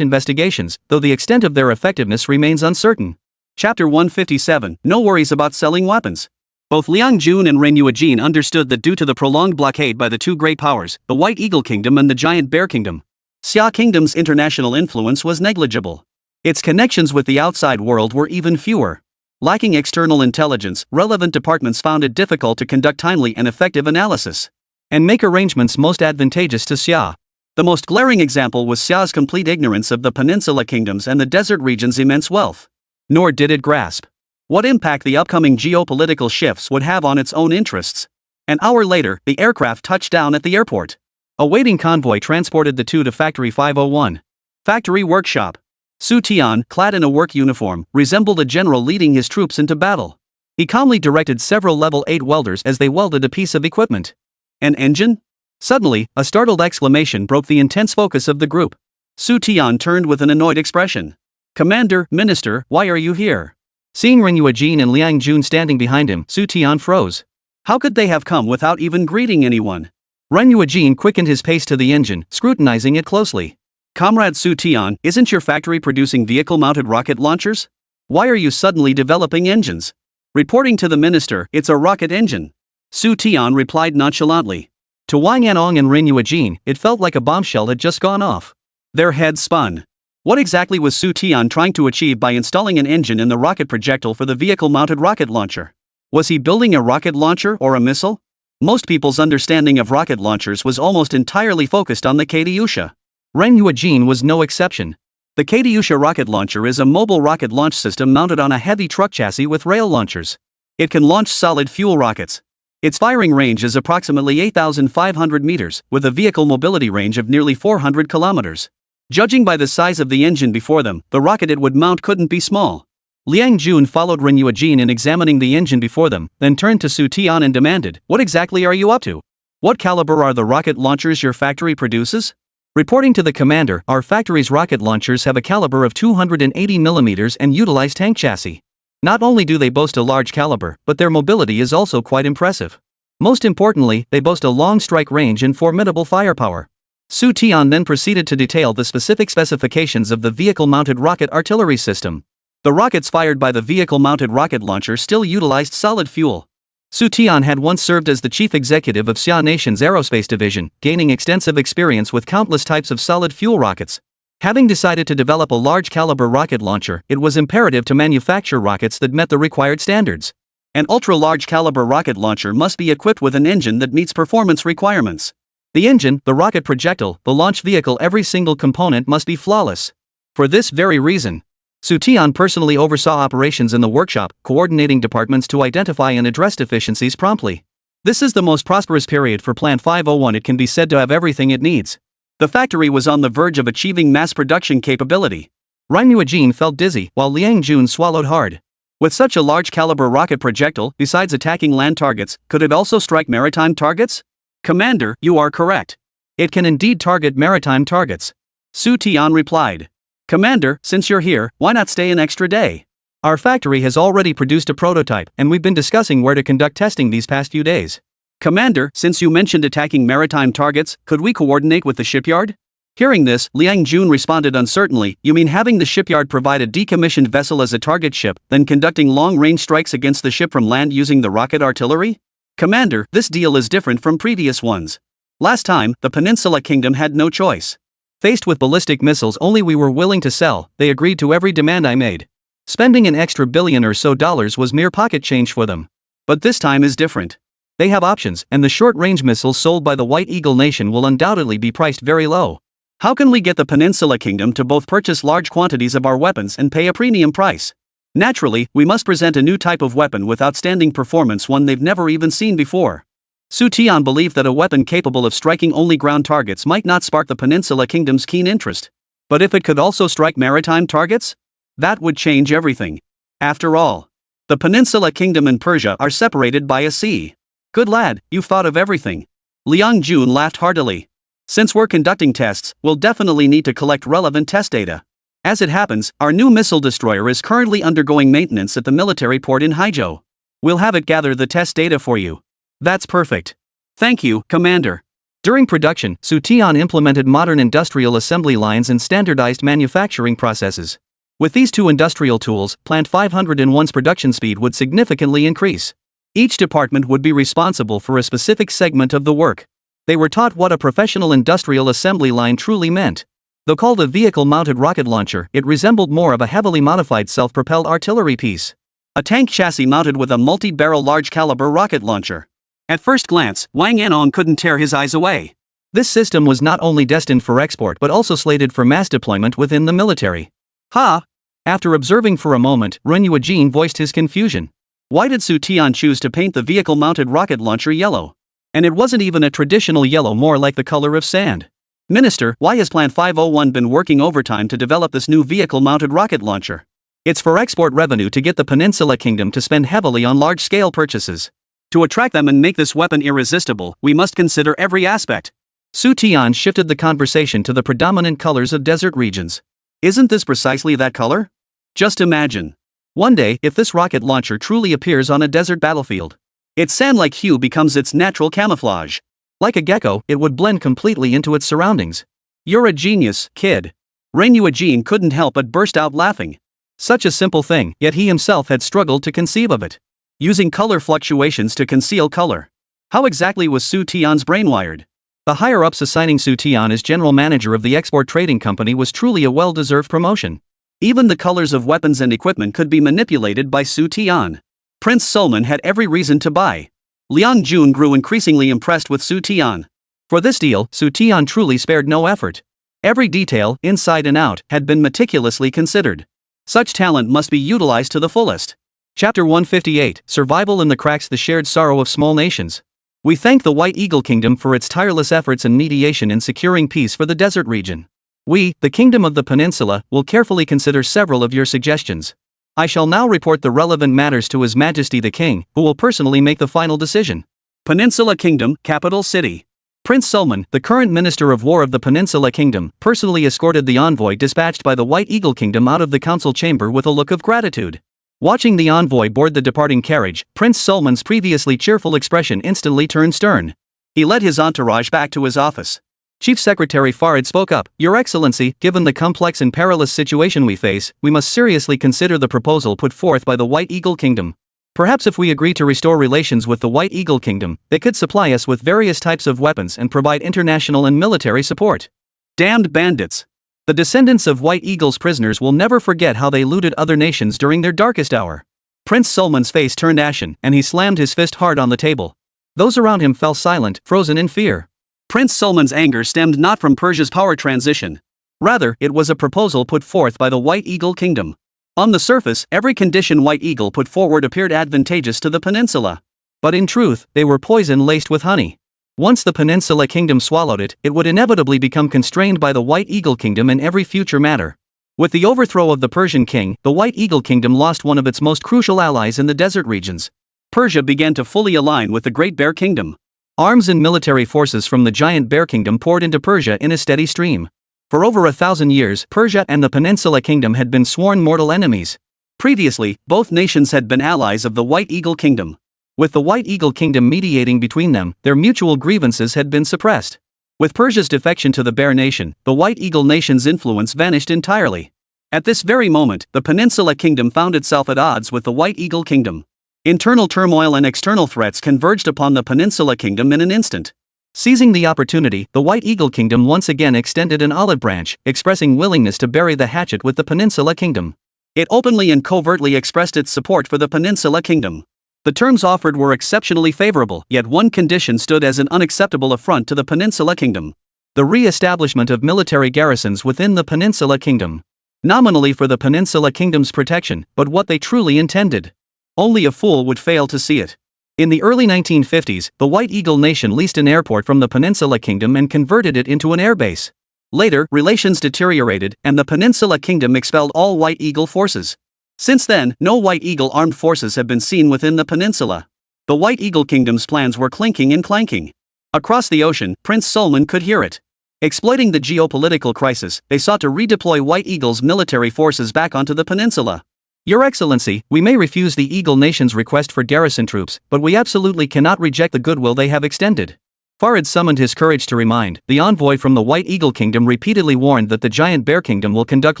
investigations, though the extent of their effectiveness remains uncertain. Chapter 157, No worries about selling weapons. Both Liang Jun and Ren Yuejin understood that due to the prolonged blockade by the 2 great powers, the White Eagle Kingdom and the Giant Bear Kingdom, Xia Kingdom's international influence was negligible. Its connections with the outside world were even fewer. Lacking external intelligence, relevant departments found it difficult to conduct timely and effective analysis and make arrangements most advantageous to Xia. The most glaring example was Xia's complete ignorance of the Peninsula Kingdoms and the desert region's immense wealth. Nor did it grasp what impact the upcoming geopolitical shifts would have on its own interests. An hour later, the aircraft touched down at the airport. A waiting convoy transported the 2 to Factory 501. Factory Workshop. Xu Tian, clad in a work uniform, resembled a general leading his troops into battle. He calmly directed several level 8 welders as they welded a piece of equipment. An engine? Suddenly, a startled exclamation broke the intense focus of the group. Xu Tian turned with an annoyed expression. Commander, Minister, why are you here? Seeing Ren Yuejin and Liang Jun standing behind him, Xu Tian froze. How could they have come without even greeting anyone? Ren Yuejin quickened his pace to the engine, scrutinizing it closely. Comrade Xu Tian, isn't your factory producing vehicle-mounted rocket launchers? Why are you suddenly developing engines? Reporting to the minister, it's a rocket engine. Xu Tian replied nonchalantly. To Wang Yanong and Ren Yuejin, it felt like a bombshell had just gone off. Their heads spun. What exactly was Xu Tian trying to achieve by installing an engine in the rocket projectile for the vehicle-mounted rocket launcher? Was he building a rocket launcher or a missile? Most people's understanding of rocket launchers was almost entirely focused on the Katyusha. Ren Yuejin was no exception. The Katyusha rocket launcher is a mobile rocket launch system mounted on a heavy truck chassis with rail launchers. It can launch solid fuel rockets. Its firing range is approximately 8,500 meters, with a vehicle mobility range of nearly 400 kilometers. Judging by the size of the engine before them, the rocket it would mount couldn't be small. Liang Jun followed Ren Yuejin in examining the engine before them, then turned to Xu Tian and demanded, what exactly are you up to? What caliber are the rocket launchers your factory produces? Reporting to the commander, our factory's rocket launchers have a caliber of 280 mm and utilize tank chassis. Not only do they boast a large caliber, but their mobility is also quite impressive. Most importantly, they boast a long strike range and formidable firepower. Xu Tian then proceeded to detail the specific specifications of the vehicle-mounted rocket artillery system. The rockets fired by the vehicle-mounted rocket launcher still utilized solid fuel. Xu Tian had once served as the chief executive of Xia Nation's aerospace division, gaining extensive experience with countless types of solid fuel rockets. Having decided to develop a large-caliber rocket launcher, it was imperative to manufacture rockets that met the required standards. An ultra-large caliber rocket launcher must be equipped with an engine that meets performance requirements. The engine, the rocket projectile, the launch vehicle, every single component must be flawless. For this very reason, Xu Tian personally oversaw operations in the workshop, coordinating departments to identify and address deficiencies promptly. This is the most prosperous period for Plant 501. It can be said to have everything it needs. The factory was on the verge of achieving mass production capability. Ren Yuejin felt dizzy, while Liang Jun swallowed hard. With such a large caliber rocket projectile, besides attacking land targets, could it also strike maritime targets? Commander, you are correct. It can indeed target maritime targets. Xu Tian replied. Commander, since you're here, why not stay an extra day? Our factory has already produced a prototype, and we've been discussing where to conduct testing these past few days. Commander, since you mentioned attacking maritime targets, could we coordinate with the shipyard? Hearing this, Liang Jun responded uncertainly, you mean having the shipyard provide a decommissioned vessel as a target ship, then conducting long-range strikes against the ship from land using the rocket artillery? Commander, this deal is different from previous ones. Last time, the Peninsula Kingdom had no choice. Faced with ballistic missiles only we were willing to sell, they agreed to every demand I made. Spending an extra $billion or so was mere pocket change for them. But this time is different. They have options, and the short-range missiles sold by the White Eagle Nation will undoubtedly be priced very low. How can we get the Peninsula Kingdom to both purchase large quantities of our weapons and pay a premium price? Naturally, we must present a new type of weapon with outstanding performance, one they've never even seen before. Xu Tian believed that a weapon capable of striking only ground targets might not spark the Peninsula Kingdom's keen interest. But if it could also strike maritime targets? That would change everything. After all, the Peninsula Kingdom and Persia are separated by a sea. Good lad, you've thought of everything. Liang Jun laughed heartily. Since we're conducting tests, we'll definitely need to collect relevant test data. As it happens, our new missile destroyer is currently undergoing maintenance at the military port in Haizhou. We'll have it gather the test data for you. That's perfect. Thank you, Commander. During production, Xu Tian implemented modern industrial assembly lines and standardized manufacturing processes. With these two industrial tools, Plant 501's production speed would significantly increase. Each department would be responsible for a specific segment of the work. They were taught what a professional industrial assembly line truly meant. Though called a vehicle-mounted rocket launcher, it resembled more of a heavily modified self-propelled artillery piece. A tank chassis mounted with a multi-barrel large-caliber rocket launcher. At first glance, Wang Yanong couldn't tear his eyes away. This system was not only destined for export but also slated for mass deployment within the military. Ha! After observing for a moment, Ren Yuejin voiced his confusion. Why did Xu Tian choose to paint the vehicle-mounted rocket launcher yellow? And it wasn't even a traditional yellow, more like the color of sand. Minister, why has Plant 501 been working overtime to develop this new vehicle-mounted rocket launcher? It's for export revenue to get the Peninsula Kingdom to spend heavily on large-scale purchases. To attract them and make this weapon irresistible, we must consider every aspect. Xu Tian shifted the conversation to the predominant colors of desert regions. Isn't this precisely that color? Just imagine. One day, if this rocket launcher truly appears on a desert battlefield, its sand-like hue becomes its natural camouflage. Like a gecko, it would blend completely into its surroundings. You're a genius, kid. Ren Yuejin couldn't help but burst out laughing. Such a simple thing, yet he himself had struggled to conceive of it. Using color fluctuations to conceal color. How exactly was Xu Tian's brain wired? The higher-ups assigning Xu Tian as general manager of the export trading company was truly a well-deserved promotion. Even the colors of weapons and equipment could be manipulated by Xu Tian. Prince Sulman had every reason to buy. Liang Jun grew increasingly impressed with Xu Tian. For this deal, Xu Tian truly spared no effort. Every detail, inside and out, had been meticulously considered. Such talent must be utilized to the fullest. Chapter 158, Survival in the Cracks, the Shared Sorrow of Small Nations. We thank the White Eagle Kingdom for its tireless efforts and mediation in securing peace for the desert region. We, the Kingdom of the Peninsula, will carefully consider several of your suggestions. I shall now report the relevant matters to His Majesty the King, who will personally make the final decision. Peninsula Kingdom, Capital City. Prince Sulman, the current Minister of War of the Peninsula Kingdom, personally escorted the envoy dispatched by the White Eagle Kingdom out of the council chamber with a look of gratitude. Watching the envoy board the departing carriage, Prince Sulman's previously cheerful expression instantly turned stern. He led his entourage back to his office. Chief Secretary Farid spoke up. Your Excellency, given the complex and perilous situation we face, we must seriously consider the proposal put forth by the White Eagle Kingdom. Perhaps if we agree to restore relations with the White Eagle Kingdom, they could supply us with various types of weapons and provide international and military support. Damned bandits. The descendants of White Eagle's prisoners will never forget how they looted other nations during their darkest hour. Prince Sulman's face turned ashen, and he slammed his fist hard on the table. Those around him fell silent, frozen in fear. Prince Sulman's anger stemmed not from Persia's power transition. Rather, it was a proposal put forth by the White Eagle Kingdom. On the surface, every condition White Eagle put forward appeared advantageous to the peninsula. But in truth, they were poison laced with honey. Once the Peninsula Kingdom swallowed it, it would inevitably become constrained by the White Eagle Kingdom in every future matter. With the overthrow of the Persian king, the White Eagle Kingdom lost one of its most crucial allies in the desert regions. Persia began to fully align with the Great Bear Kingdom. Arms and military forces from the giant Bear Kingdom poured into Persia in a steady stream. For over 1,000 years, Persia and the Peninsula Kingdom had been sworn mortal enemies. Previously, both nations had been allies of the White Eagle Kingdom. With the White Eagle Kingdom mediating between them, their mutual grievances had been suppressed. With Persia's defection to the Bear Nation, the White Eagle Nation's influence vanished entirely. At this very moment, the Peninsula Kingdom found itself at odds with the White Eagle Kingdom. Internal turmoil and external threats converged upon the Peninsula Kingdom in an instant. Seizing the opportunity, the White Eagle Kingdom once again extended an olive branch, expressing willingness to bury the hatchet with the Peninsula Kingdom. It openly and covertly expressed its support for the Peninsula Kingdom. The terms offered were exceptionally favorable, yet one condition stood as an unacceptable affront to the Peninsula Kingdom: the re-establishment of military garrisons within the Peninsula Kingdom. Nominally for the Peninsula Kingdom's protection, but what they truly intended. Only a fool would fail to see it. In the early 1950s, the White Eagle Nation leased an airport from the Peninsula Kingdom and converted it into an airbase. Later, relations deteriorated, and the Peninsula Kingdom expelled all White Eagle forces. Since then, no White Eagle armed forces have been seen within the peninsula. The White Eagle Kingdom's plans were clinking and clanking. Across the ocean, Prince Solomon could hear it. Exploiting the geopolitical crisis, they sought to redeploy White Eagle's military forces back onto the peninsula. Your Excellency, we may refuse the Eagle Nation's request for garrison troops, but we absolutely cannot reject the goodwill they have extended. Farid summoned his courage to remind. The envoy from the White Eagle Kingdom repeatedly warned that the Giant Bear Kingdom will conduct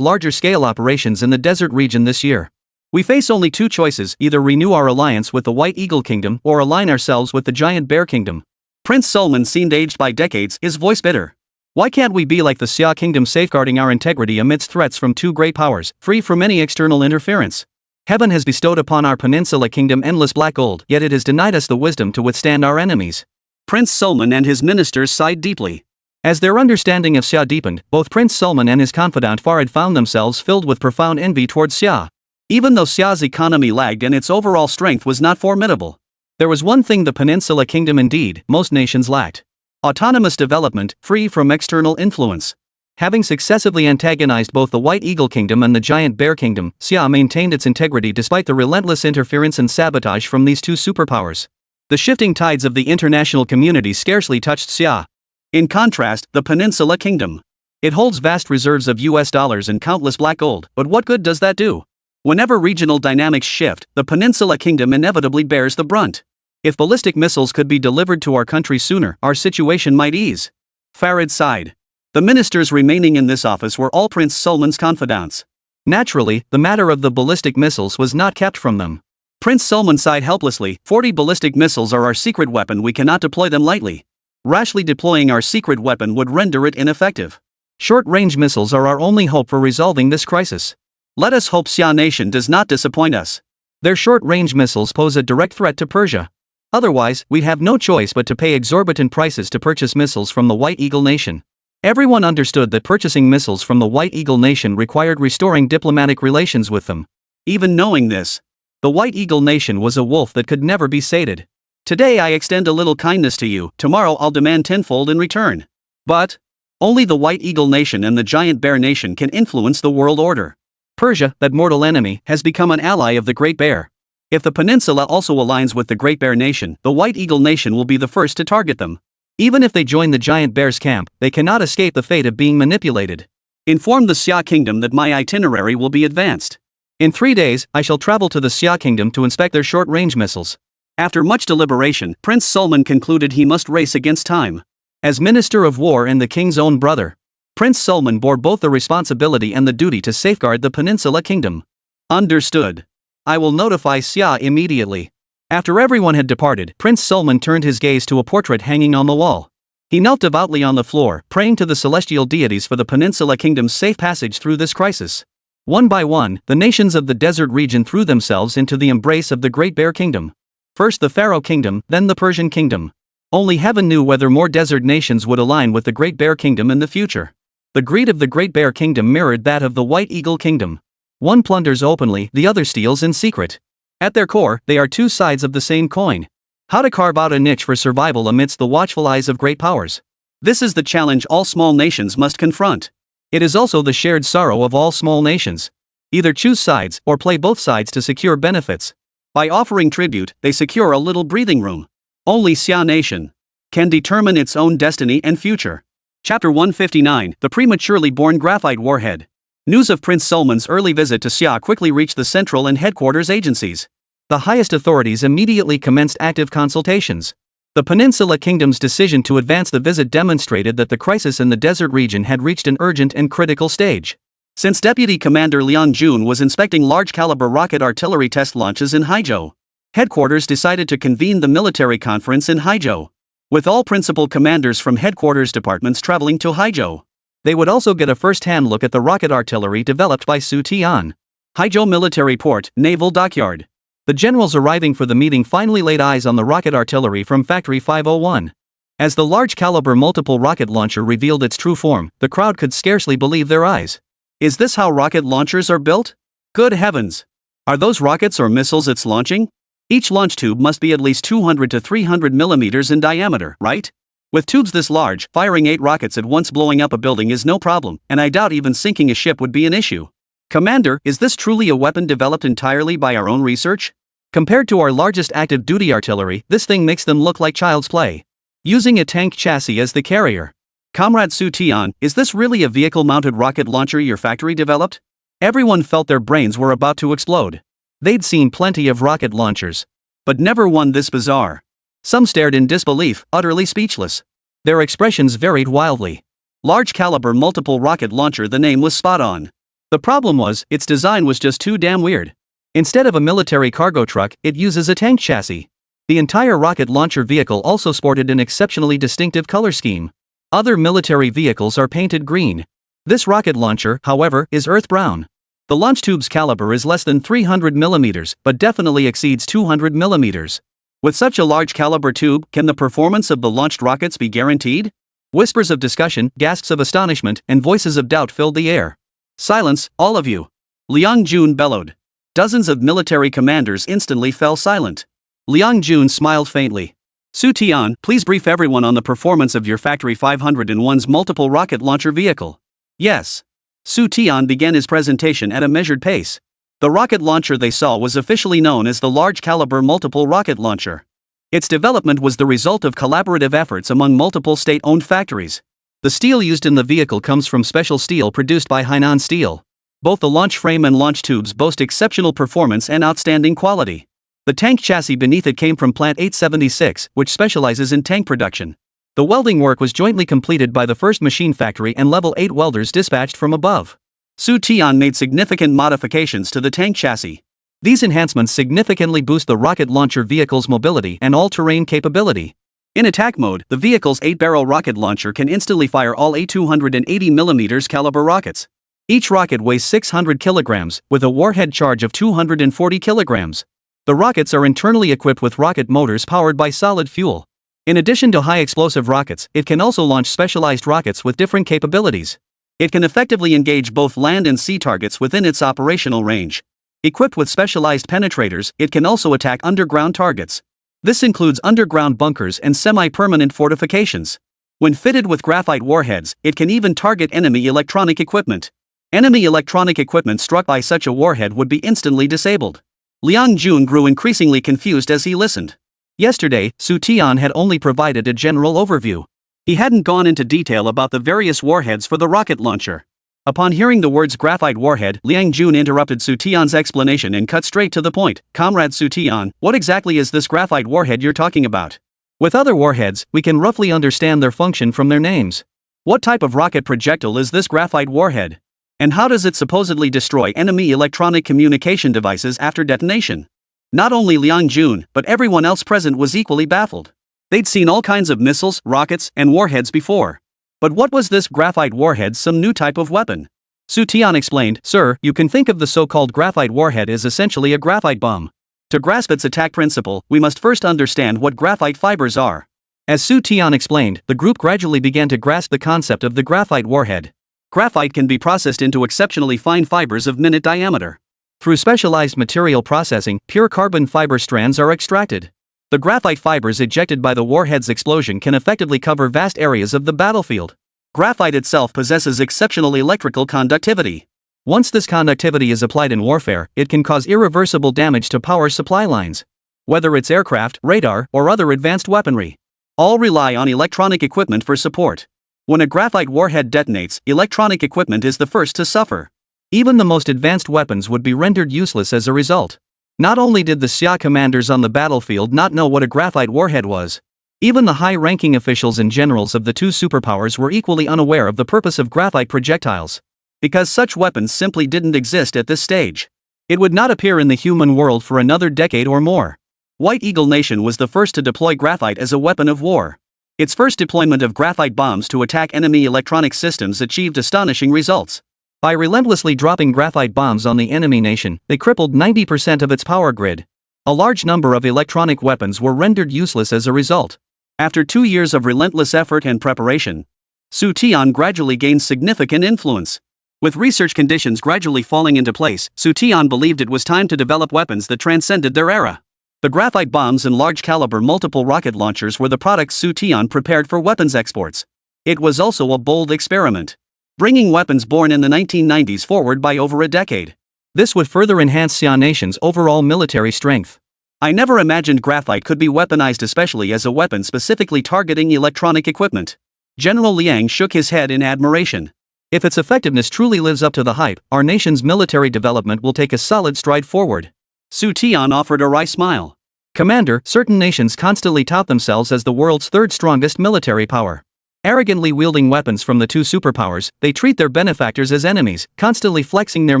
larger-scale operations in the desert region this year. We face only two choices: either renew our alliance with the White Eagle Kingdom or align ourselves with the Giant Bear Kingdom. Prince Solomon seemed aged by decades, his voice bitter. Why can't we be like the Xia Kingdom, safeguarding our integrity amidst threats from two great powers, free from any external interference? Heaven has bestowed upon our Peninsula Kingdom endless black gold, yet it has denied us the wisdom to withstand our enemies. Prince Solomon and his ministers sighed deeply. As their understanding of Xia deepened, both Prince Solomon and his confidant Farid found themselves filled with profound envy towards Xia. Even though Xia's economy lagged and its overall strength was not formidable, there was one thing the Peninsula Kingdom, indeed, most nations lacked: autonomous development, free from external influence. Having successively antagonized both the White Eagle Kingdom and the Giant Bear Kingdom, Xia maintained its integrity despite the relentless interference and sabotage from these two superpowers. The shifting tides of the international community scarcely touched Xia. In contrast, the Peninsula Kingdom. It holds vast reserves of US dollars and countless black gold, but what good does that do? Whenever regional dynamics shift, the Peninsula Kingdom inevitably bears the brunt. If ballistic missiles could be delivered to our country sooner, our situation might ease. Farid sighed. The ministers remaining in this office were all Prince Solomon's confidants. Naturally, the matter of the ballistic missiles was not kept from them. Prince Solomon sighed helplessly. 40 ballistic missiles are our secret weapon. We cannot deploy them lightly. Rashly deploying our secret weapon would render it ineffective. Short-range missiles are our only hope for resolving this crisis. Let us hope Xia Nation does not disappoint us. Their short-range missiles pose a direct threat to Persia. Otherwise, we'd have no choice but to pay exorbitant prices to purchase missiles from the White Eagle Nation. Everyone understood that purchasing missiles from the White Eagle Nation required restoring diplomatic relations with them. Even knowing this, the White Eagle Nation was a wolf that could never be sated. Today I extend a little kindness to you, tomorrow I'll demand tenfold in return. But only the White Eagle Nation and the Giant Bear Nation can influence the world order. Persia, that mortal enemy, has become an ally of the Great Bear. If the peninsula also aligns with the Great Bear Nation, the White Eagle Nation will be the first to target them. Even if they join the Giant Bear's camp, they cannot escape the fate of being manipulated. Inform the Xia Kingdom that my itinerary will be advanced. In 3 days, I shall travel to the Xia Kingdom to inspect their short-range missiles. After much deliberation, Prince Solomon concluded he must race against time. As Minister of War and the king's own brother, Prince Solomon bore both the responsibility and the duty to safeguard the Peninsula Kingdom. Understood. I will notify Xia immediately. After everyone had departed, Prince Solomon turned his gaze to a portrait hanging on the wall. He knelt devoutly on the floor, praying to the celestial deities for the Peninsula Kingdom's safe passage through this crisis. One by one, the nations of the desert region threw themselves into the embrace of the Great Bear Kingdom. First the Pharaoh Kingdom, then the Persian Kingdom. Only heaven knew whether more desert nations would align with the Great Bear Kingdom in the future. The greed of the Great Bear Kingdom mirrored that of the White Eagle Kingdom. One plunders openly, the other steals in secret. At their core, they are two sides of the same coin. How to carve out a niche for survival amidst the watchful eyes of great powers. This is the challenge all small nations must confront. It is also the shared sorrow of all small nations. Either choose sides or play both sides to secure benefits. By offering tribute, they secure a little breathing room. Only Xia Nation can determine its own destiny and future. Chapter 159, The Prematurely Born Graphite Warhead. News of Prince Sulman's early visit to Xia quickly reached the central and headquarters agencies. The highest authorities immediately commenced active consultations. The Peninsula Kingdom's decision to advance the visit demonstrated that the crisis in the desert region had reached an urgent and critical stage. Since Deputy Commander Liang Jun was inspecting large-caliber rocket artillery test launches in Haizhou, headquarters decided to convene the military conference in Haizhou, with all principal commanders from headquarters departments traveling to Haizhou. They would also get a first-hand look at the rocket artillery developed by Xu Tian. Haizhou Military Port, Naval Dockyard. The generals arriving for the meeting finally laid eyes on the rocket artillery from Factory 501. As the large-caliber multiple rocket launcher revealed its true form, the crowd could scarcely believe their eyes. Is this how rocket launchers are built? Good heavens! Are those rockets or missiles it's launching? Each launch tube must be at least 200 to 300 millimeters in diameter, right? With tubes this large, firing 8 rockets at once blowing up a building is no problem, and I doubt even sinking a ship would be an issue. Commander, is this truly a weapon developed entirely by our own research? Compared to our largest active duty artillery, this thing makes them look like child's play. Using a tank chassis as the carrier. Comrade Xu Tian, is this really a vehicle-mounted rocket launcher your factory developed? Everyone felt their brains were about to explode. They'd seen plenty of rocket launchers, but never one this bizarre. Some stared in disbelief, utterly speechless. Their expressions varied wildly. Large-caliber multiple rocket launcher, the name was spot on. The problem was, its design was just too damn weird. Instead of a military cargo truck, it uses a tank chassis. The entire rocket launcher vehicle also sported an exceptionally distinctive color scheme. Other military vehicles are painted green. This rocket launcher, however, is earth brown. The launch tube's caliber is less than 300 millimeters, but definitely exceeds 200 millimeters. With such a large caliber tube, can the performance of the launched rockets be guaranteed? Whispers of discussion, gasps of astonishment, and voices of doubt filled the air. Silence, all of you! Liang Jun bellowed. Dozens of military commanders instantly fell silent. Liang Jun smiled faintly. Xu Tian, please brief everyone on the performance of your Factory 501's multiple rocket launcher vehicle. Yes. Xu Tian began his presentation at a measured pace. The rocket launcher they saw was officially known as the large-caliber multiple rocket launcher. Its development was the result of collaborative efforts among multiple state-owned factories. The steel used in the vehicle comes from special steel produced by Hainan Steel. Both the launch frame and launch tubes boast exceptional performance and outstanding quality. The tank chassis beneath it came from Plant 876, which specializes in tank production. The welding work was jointly completed by the first machine factory and level 8 welders dispatched from above. Xu Tian made significant modifications to the tank chassis. These enhancements significantly boost the rocket launcher vehicle's mobility and all-terrain capability. In attack mode, the vehicle's 8-barrel rocket launcher can instantly fire all 8 280mm caliber rockets. Each rocket weighs 600 kilograms, with a warhead charge of 240 kilograms. The rockets are internally equipped with rocket motors powered by solid fuel. In addition to high-explosive rockets, it can also launch specialized rockets with different capabilities. It can effectively engage both land and sea targets within its operational range. Equipped with specialized penetrators, it can also attack underground targets. This includes underground bunkers and semi-permanent fortifications. When fitted with graphite warheads, it can even target enemy electronic equipment. Enemy electronic equipment struck by such a warhead would be instantly disabled. Liang Jun grew increasingly confused as he listened. Yesterday, Xu Tian had only provided a general overview. He hadn't gone into detail about the various warheads for the rocket launcher. Upon hearing the words graphite warhead, Liang Jun interrupted Xu Tian's explanation and cut straight to the point. Comrade Xu Tian, what exactly is this graphite warhead you're talking about? With other warheads, we can roughly understand their function from their names. What type of rocket projectile is this graphite warhead? And how does it supposedly destroy enemy electronic communication devices after detonation? Not only Liang Jun, but everyone else present was equally baffled. They'd seen all kinds of missiles, rockets, and warheads before. But what was this graphite warhead, some new type of weapon? Xu Tian explained, Sir, you can think of the so-called graphite warhead as essentially a graphite bomb. To grasp its attack principle, we must first understand what graphite fibers are. As Xu Tian explained, the group gradually began to grasp the concept of the graphite warhead. Graphite can be processed into exceptionally fine fibers of minute diameter. Through specialized material processing, pure carbon fiber strands are extracted. The graphite fibers ejected by the warhead's explosion can effectively cover vast areas of the battlefield. Graphite itself possesses exceptional electrical conductivity. Once this conductivity is applied in warfare, it can cause irreversible damage to power supply lines. Whether it's aircraft, radar, or other advanced weaponry, all rely on electronic equipment for support. When a graphite warhead detonates, electronic equipment is the first to suffer. Even the most advanced weapons would be rendered useless as a result. Not only did the Xia commanders on the battlefield not know what a graphite warhead was, even the high-ranking officials and generals of the two superpowers were equally unaware of the purpose of graphite projectiles. Because such weapons simply didn't exist at this stage. It would not appear in the human world for another decade or more. White Eagle Nation was the first to deploy graphite as a weapon of war. Its first deployment of graphite bombs to attack enemy electronic systems achieved astonishing results. By relentlessly dropping graphite bombs on the enemy nation, they crippled 90% of its power grid. A large number of electronic weapons were rendered useless as a result. After 2 years of relentless effort and preparation, Xu Tian gradually gained significant influence. With research conditions gradually falling into place, Xu Tian believed it was time to develop weapons that transcended their era. The graphite bombs and large-caliber multiple rocket launchers were the products Xu Tian prepared for weapons exports. It was also a bold experiment, bringing weapons born in the 1990s forward by over a decade. This would further enhance Xia Nation's overall military strength. I never imagined graphite could be weaponized, especially as a weapon specifically targeting electronic equipment. General Liang shook his head in admiration. If its effectiveness truly lives up to the hype, our nation's military development will take a solid stride forward. Xu Tian offered a wry smile. Commander, certain nations constantly tout themselves as the world's third strongest military power. Arrogantly wielding weapons from the two superpowers, they treat their benefactors as enemies, constantly flexing their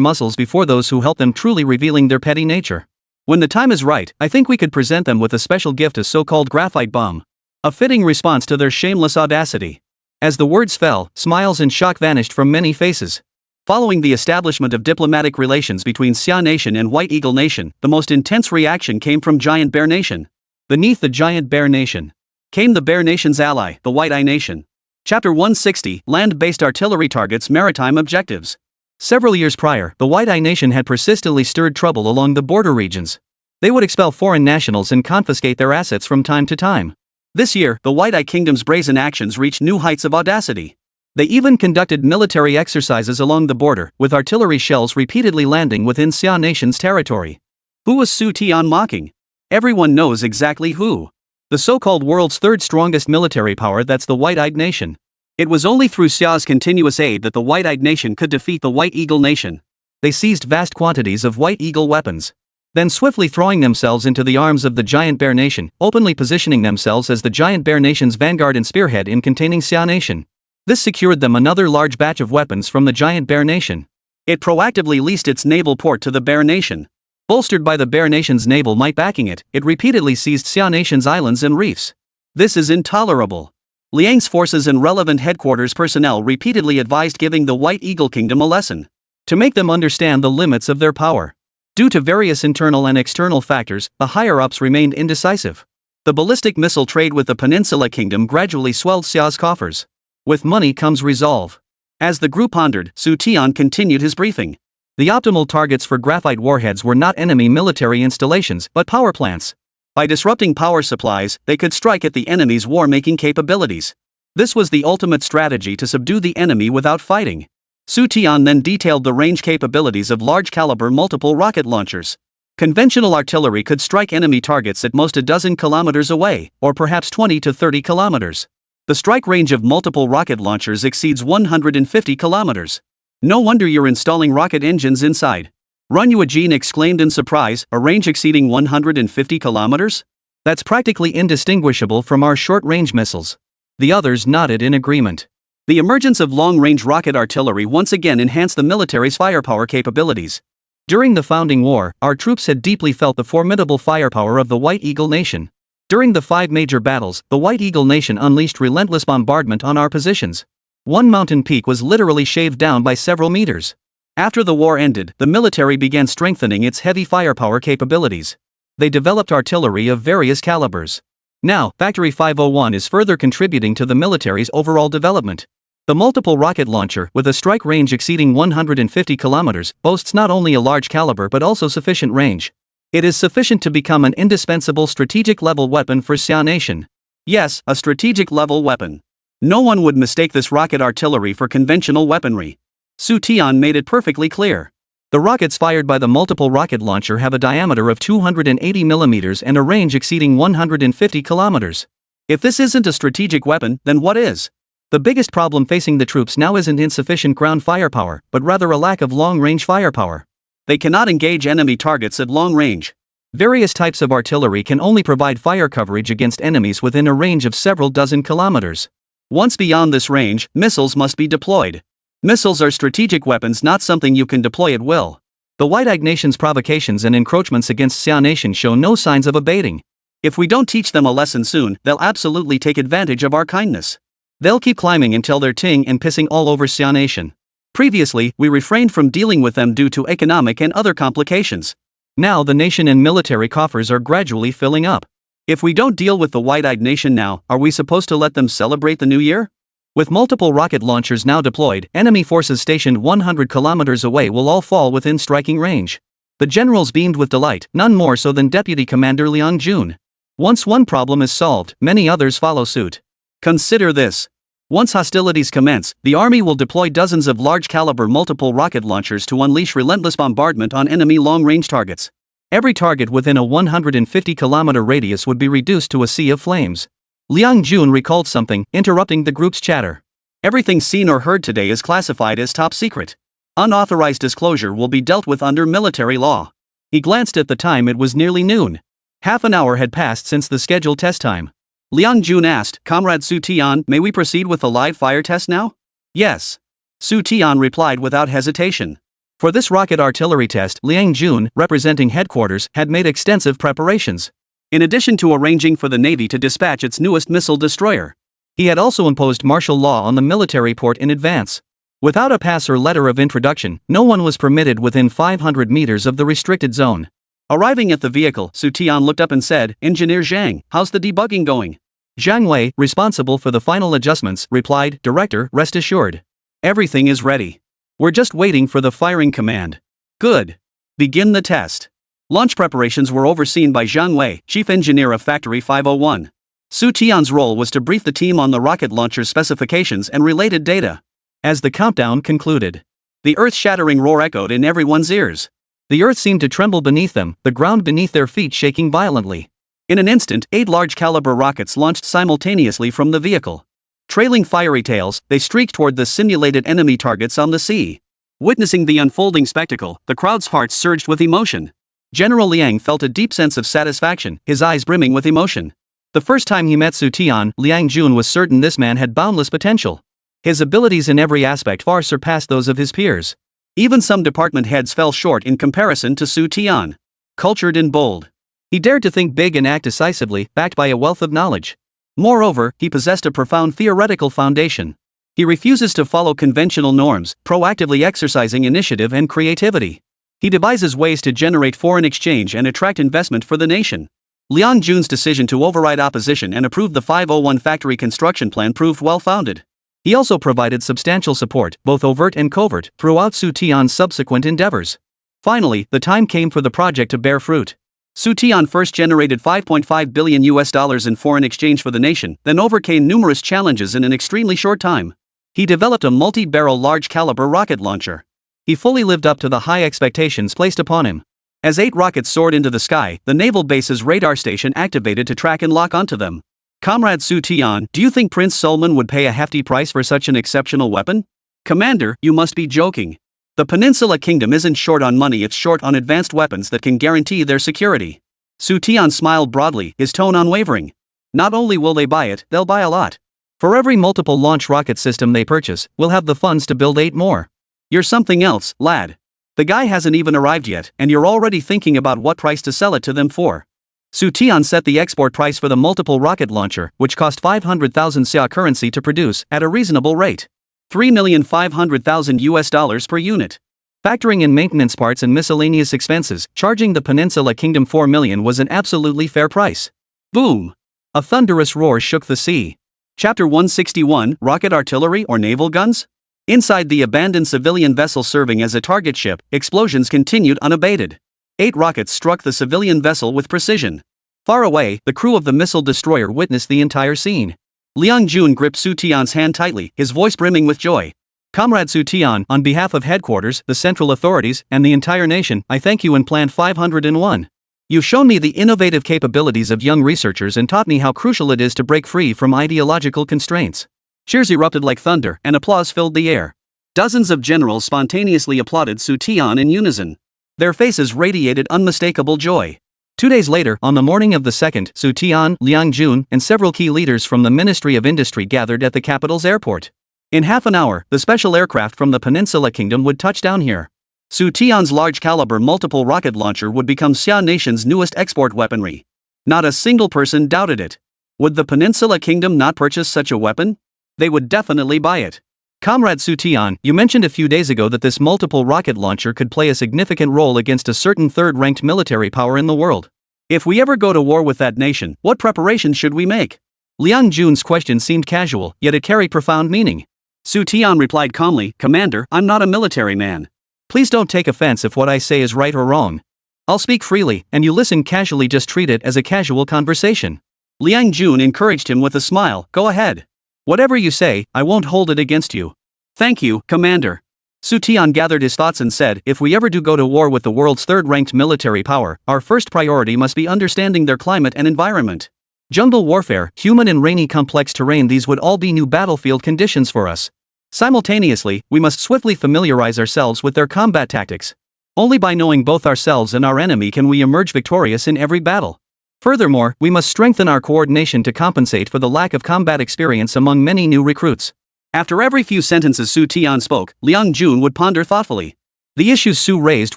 muscles before those who help them, truly revealing their petty nature. When the time is right, I think we could present them with a special gift, a so-called graphite bomb. A fitting response to their shameless audacity. As the words fell, smiles and shock vanished from many faces. Following the establishment of diplomatic relations between Xia Nation and White Eagle Nation, the most intense reaction came from Giant Bear Nation. Beneath the Giant Bear Nation came the Bear Nation's ally, the White Eye Nation. Chapter 160, Land-Based Artillery Targets Maritime Objectives. Several years prior, the White Eye Nation had persistently stirred trouble along the border regions. They would expel foreign nationals and confiscate their assets from time to time. This year, the White Eye Kingdom's brazen actions reached new heights of audacity. They even conducted military exercises along the border, with artillery shells repeatedly landing within Xia Nation's territory. Who was Xu Tian mocking? Everyone knows exactly who. The so-called world's third strongest military power, that's the White-Eyed Nation. It was only through Xia's continuous aid that the White-Eyed Nation could defeat the White Eagle Nation. They seized vast quantities of White Eagle weapons, then swiftly throwing themselves into the arms of the Giant Bear Nation, openly positioning themselves as the Giant Bear Nation's vanguard and spearhead in containing Xia Nation. This secured them another large batch of weapons from the Giant Bear Nation. It proactively leased its naval port to the Bear Nation. Bolstered by the Bear Nation's naval might backing it, it repeatedly seized Xia Nation's islands and reefs. This is intolerable. Liang's forces and relevant headquarters personnel repeatedly advised giving the White Eagle Kingdom a lesson, to make them understand the limits of their power. Due to various internal and external factors, the higher-ups remained indecisive. The ballistic missile trade with the Peninsula Kingdom gradually swelled Xia's coffers. With money comes resolve. As the group pondered, Xu Tian continued his briefing. The optimal targets for graphite warheads were not enemy military installations, but power plants. By disrupting power supplies, they could strike at the enemy's war-making capabilities. This was the ultimate strategy to subdue the enemy without fighting. Xu Tian then detailed the range capabilities of large-caliber multiple rocket launchers. Conventional artillery could strike enemy targets at most a dozen kilometers away, or perhaps 20 to 30 kilometers. The strike range of multiple rocket launchers exceeds 150 kilometers. No wonder you're installing rocket engines inside. Runyuajin exclaimed in surprise, a range exceeding 150 kilometers? That's practically indistinguishable from our short-range missiles. The others nodded in agreement. The emergence of long-range rocket artillery once again enhanced the military's firepower capabilities. During the founding war, our troops had deeply felt the formidable firepower of the White Eagle Nation. During the 5 major battles, the White Eagle Nation unleashed relentless bombardment on our positions. One mountain peak was literally shaved down by several meters. After the war ended, the military began strengthening its heavy firepower capabilities. They developed artillery of various calibers. Now, Factory 501 is further contributing to the military's overall development. The multiple rocket launcher, with a strike range exceeding 150 kilometers, boasts not only a large caliber but also sufficient range. It is sufficient to become an indispensable strategic-level weapon for Xia Nation. Yes, a strategic-level weapon. No one would mistake this rocket artillery for conventional weaponry. Xu Tian made it perfectly clear. The rockets fired by the multiple rocket launcher have a diameter of 280 millimeters and a range exceeding 150 kilometers. If this isn't a strategic weapon, then what is? The biggest problem facing the troops now isn't insufficient ground firepower, but rather a lack of long-range firepower. They cannot engage enemy targets at long range. Various types of artillery can only provide fire coverage against enemies within a range of several dozen kilometers. Once beyond this range, missiles must be deployed. Missiles are strategic weapons, not something you can deploy at will. The Wide-Eyed Nation's provocations and encroachments against Xia Nation show no signs of abating. If we don't teach them a lesson soon, they'll absolutely take advantage of our kindness. They'll keep climbing until they're ting and pissing all over Xia Nation. Previously, we refrained from dealing with them due to economic and other complications. Now the nation and military coffers are gradually filling up. If we don't deal with the Wide-Eyed Nation now, are we supposed to let them celebrate the new year? With multiple rocket launchers now deployed, enemy forces stationed 100 kilometers away will all fall within striking range. The generals beamed with delight, none more so than Deputy Commander Liang Jun. Once one problem is solved, many others follow suit. Consider this. Once hostilities commence, the army will deploy dozens of large-caliber multiple rocket launchers to unleash relentless bombardment on enemy long-range targets. Every target within a 150-kilometer radius would be reduced to a sea of flames. Liang Jun recalled something, interrupting the group's chatter. Everything seen or heard today is classified as top secret. Unauthorized disclosure will be dealt with under military law. He glanced at the time. It was nearly noon. Half an hour had passed since the scheduled test time. Liang Jun asked, "Comrade Xu Tian, may we proceed with the live fire test now?" "Yes." Xu Tian replied without hesitation. For this rocket artillery test, Liang Jun, representing headquarters, had made extensive preparations. In addition to arranging for the Navy to dispatch its newest missile destroyer, he had also imposed martial law on the military port in advance. Without a pass or letter of introduction, no one was permitted within 500 meters of the restricted zone. Arriving at the vehicle, Xu Tian looked up and said, "Engineer Zhang, how's the debugging going?" Zhang Wei, responsible for the final adjustments, replied, "Director, rest assured. Everything is ready. We're just waiting for the firing command." "Good. Begin the test." Launch preparations were overseen by Zhang Wei, chief engineer of Factory 501. Xu Tian's role was to brief the team on the rocket launcher's specifications and related data. As the countdown concluded, the earth-shattering roar echoed in everyone's ears. The earth seemed to tremble beneath them, the ground beneath their feet shaking violently. In an instant, 8 large-caliber rockets launched simultaneously from the vehicle. Trailing fiery tails, they streaked toward the simulated enemy targets on the sea. Witnessing the unfolding spectacle, the crowd's hearts surged with emotion. General Liang felt a deep sense of satisfaction, his eyes brimming with emotion. The first time he met Xu Tian, Liang Jun was certain this man had boundless potential. His abilities in every aspect far surpassed those of his peers. Even some department heads fell short in comparison to Xu Tian. Cultured and bold, he dared to think big and act decisively, backed by a wealth of knowledge. Moreover, he possessed a profound theoretical foundation. He refuses to follow conventional norms, proactively exercising initiative and creativity. He devises ways to generate foreign exchange and attract investment for the nation. Liang Jun's decision to override opposition and approve the 501 factory construction plan proved well-founded. He also provided substantial support, both overt and covert, throughout Xu Tian's subsequent endeavors. Finally, the time came for the project to bear fruit. Xu Tian first generated $5.5 billion in foreign exchange for the nation, then overcame numerous challenges in an extremely short time. He developed a multi-barrel large-caliber rocket launcher. He fully lived up to the high expectations placed upon him. As 8 rockets soared into the sky, the naval base's radar station activated to track and lock onto them. "Comrade Xu Tian, do you think Prince Solomon would pay a hefty price for such an exceptional weapon?" "Commander, you must be joking. The Peninsula Kingdom isn't short on money, it's short on advanced weapons that can guarantee their security." Xu Tian smiled broadly, his tone unwavering. "Not only will they buy it, they'll buy a lot. For every multiple launch rocket system they purchase, we'll have the funds to build 8 more. You're something else, lad. The guy hasn't even arrived yet, and you're already thinking about what price to sell it to them for." Xu Tian set the export price for the multiple rocket launcher, which cost 500,000 Xia currency to produce, at a reasonable rate. $3,500,000 per unit. Factoring in maintenance parts and miscellaneous expenses, charging the Peninsula Kingdom 4 million was an absolutely fair price. Boom! A thunderous roar shook the sea. Chapter 161, Rocket Artillery or Naval Guns? Inside the abandoned civilian vessel serving as a target ship, explosions continued unabated. 8 rockets struck the civilian vessel with precision. Far away, the crew of the missile destroyer witnessed the entire scene. Liang Jun gripped Xu Tian's hand tightly, his voice brimming with joy. "Comrade Xu Tian, on behalf of headquarters, the central authorities, and the entire nation, I thank you in Plan 501. You've shown me the innovative capabilities of young researchers and taught me how crucial it is to break free from ideological constraints. Cheers erupted like thunder, and applause filled the air. Dozens of generals spontaneously applauded Xu Tian in unison. Their faces radiated unmistakable joy. 2 days later, on the morning of the 2nd, Xu Tian, Liang Jun, and several key leaders from the Ministry of Industry gathered at the capital's airport. In half an hour, the special aircraft from the Peninsula Kingdom would touch down here. Xu Tian's large-caliber multiple rocket launcher would become Xia Nation's newest export weaponry. Not a single person doubted it. Would the Peninsula Kingdom not purchase such a weapon? They would definitely buy it. Comrade Xu Tian, you mentioned a few days ago that this multiple rocket launcher could play a significant role against a certain third-ranked military power in the world. If we ever go to war with that nation, what preparations should we make? Liang Jun's question seemed casual, yet it carried profound meaning. Xu Tian replied calmly, Commander, I'm not a military man. Please don't take offense if what I say is right or wrong. I'll speak freely, and you listen casually, just treat it as a casual conversation. Liang Jun encouraged him with a smile, go ahead. Whatever you say, I won't hold it against you. Thank you, Commander. Xu Tian gathered his thoughts and said, if we ever do go to war with the world's third-ranked military power, our first priority must be understanding their climate and environment. Jungle warfare, humid and rainy complex terrain, these would all be new battlefield conditions for us. Simultaneously, we must swiftly familiarize ourselves with their combat tactics. Only by knowing both ourselves and our enemy can we emerge victorious in every battle. Furthermore, we must strengthen our coordination to compensate for the lack of combat experience among many new recruits. After every few sentences Xu Tian spoke, Liang Jun would ponder thoughtfully. The issues Xu raised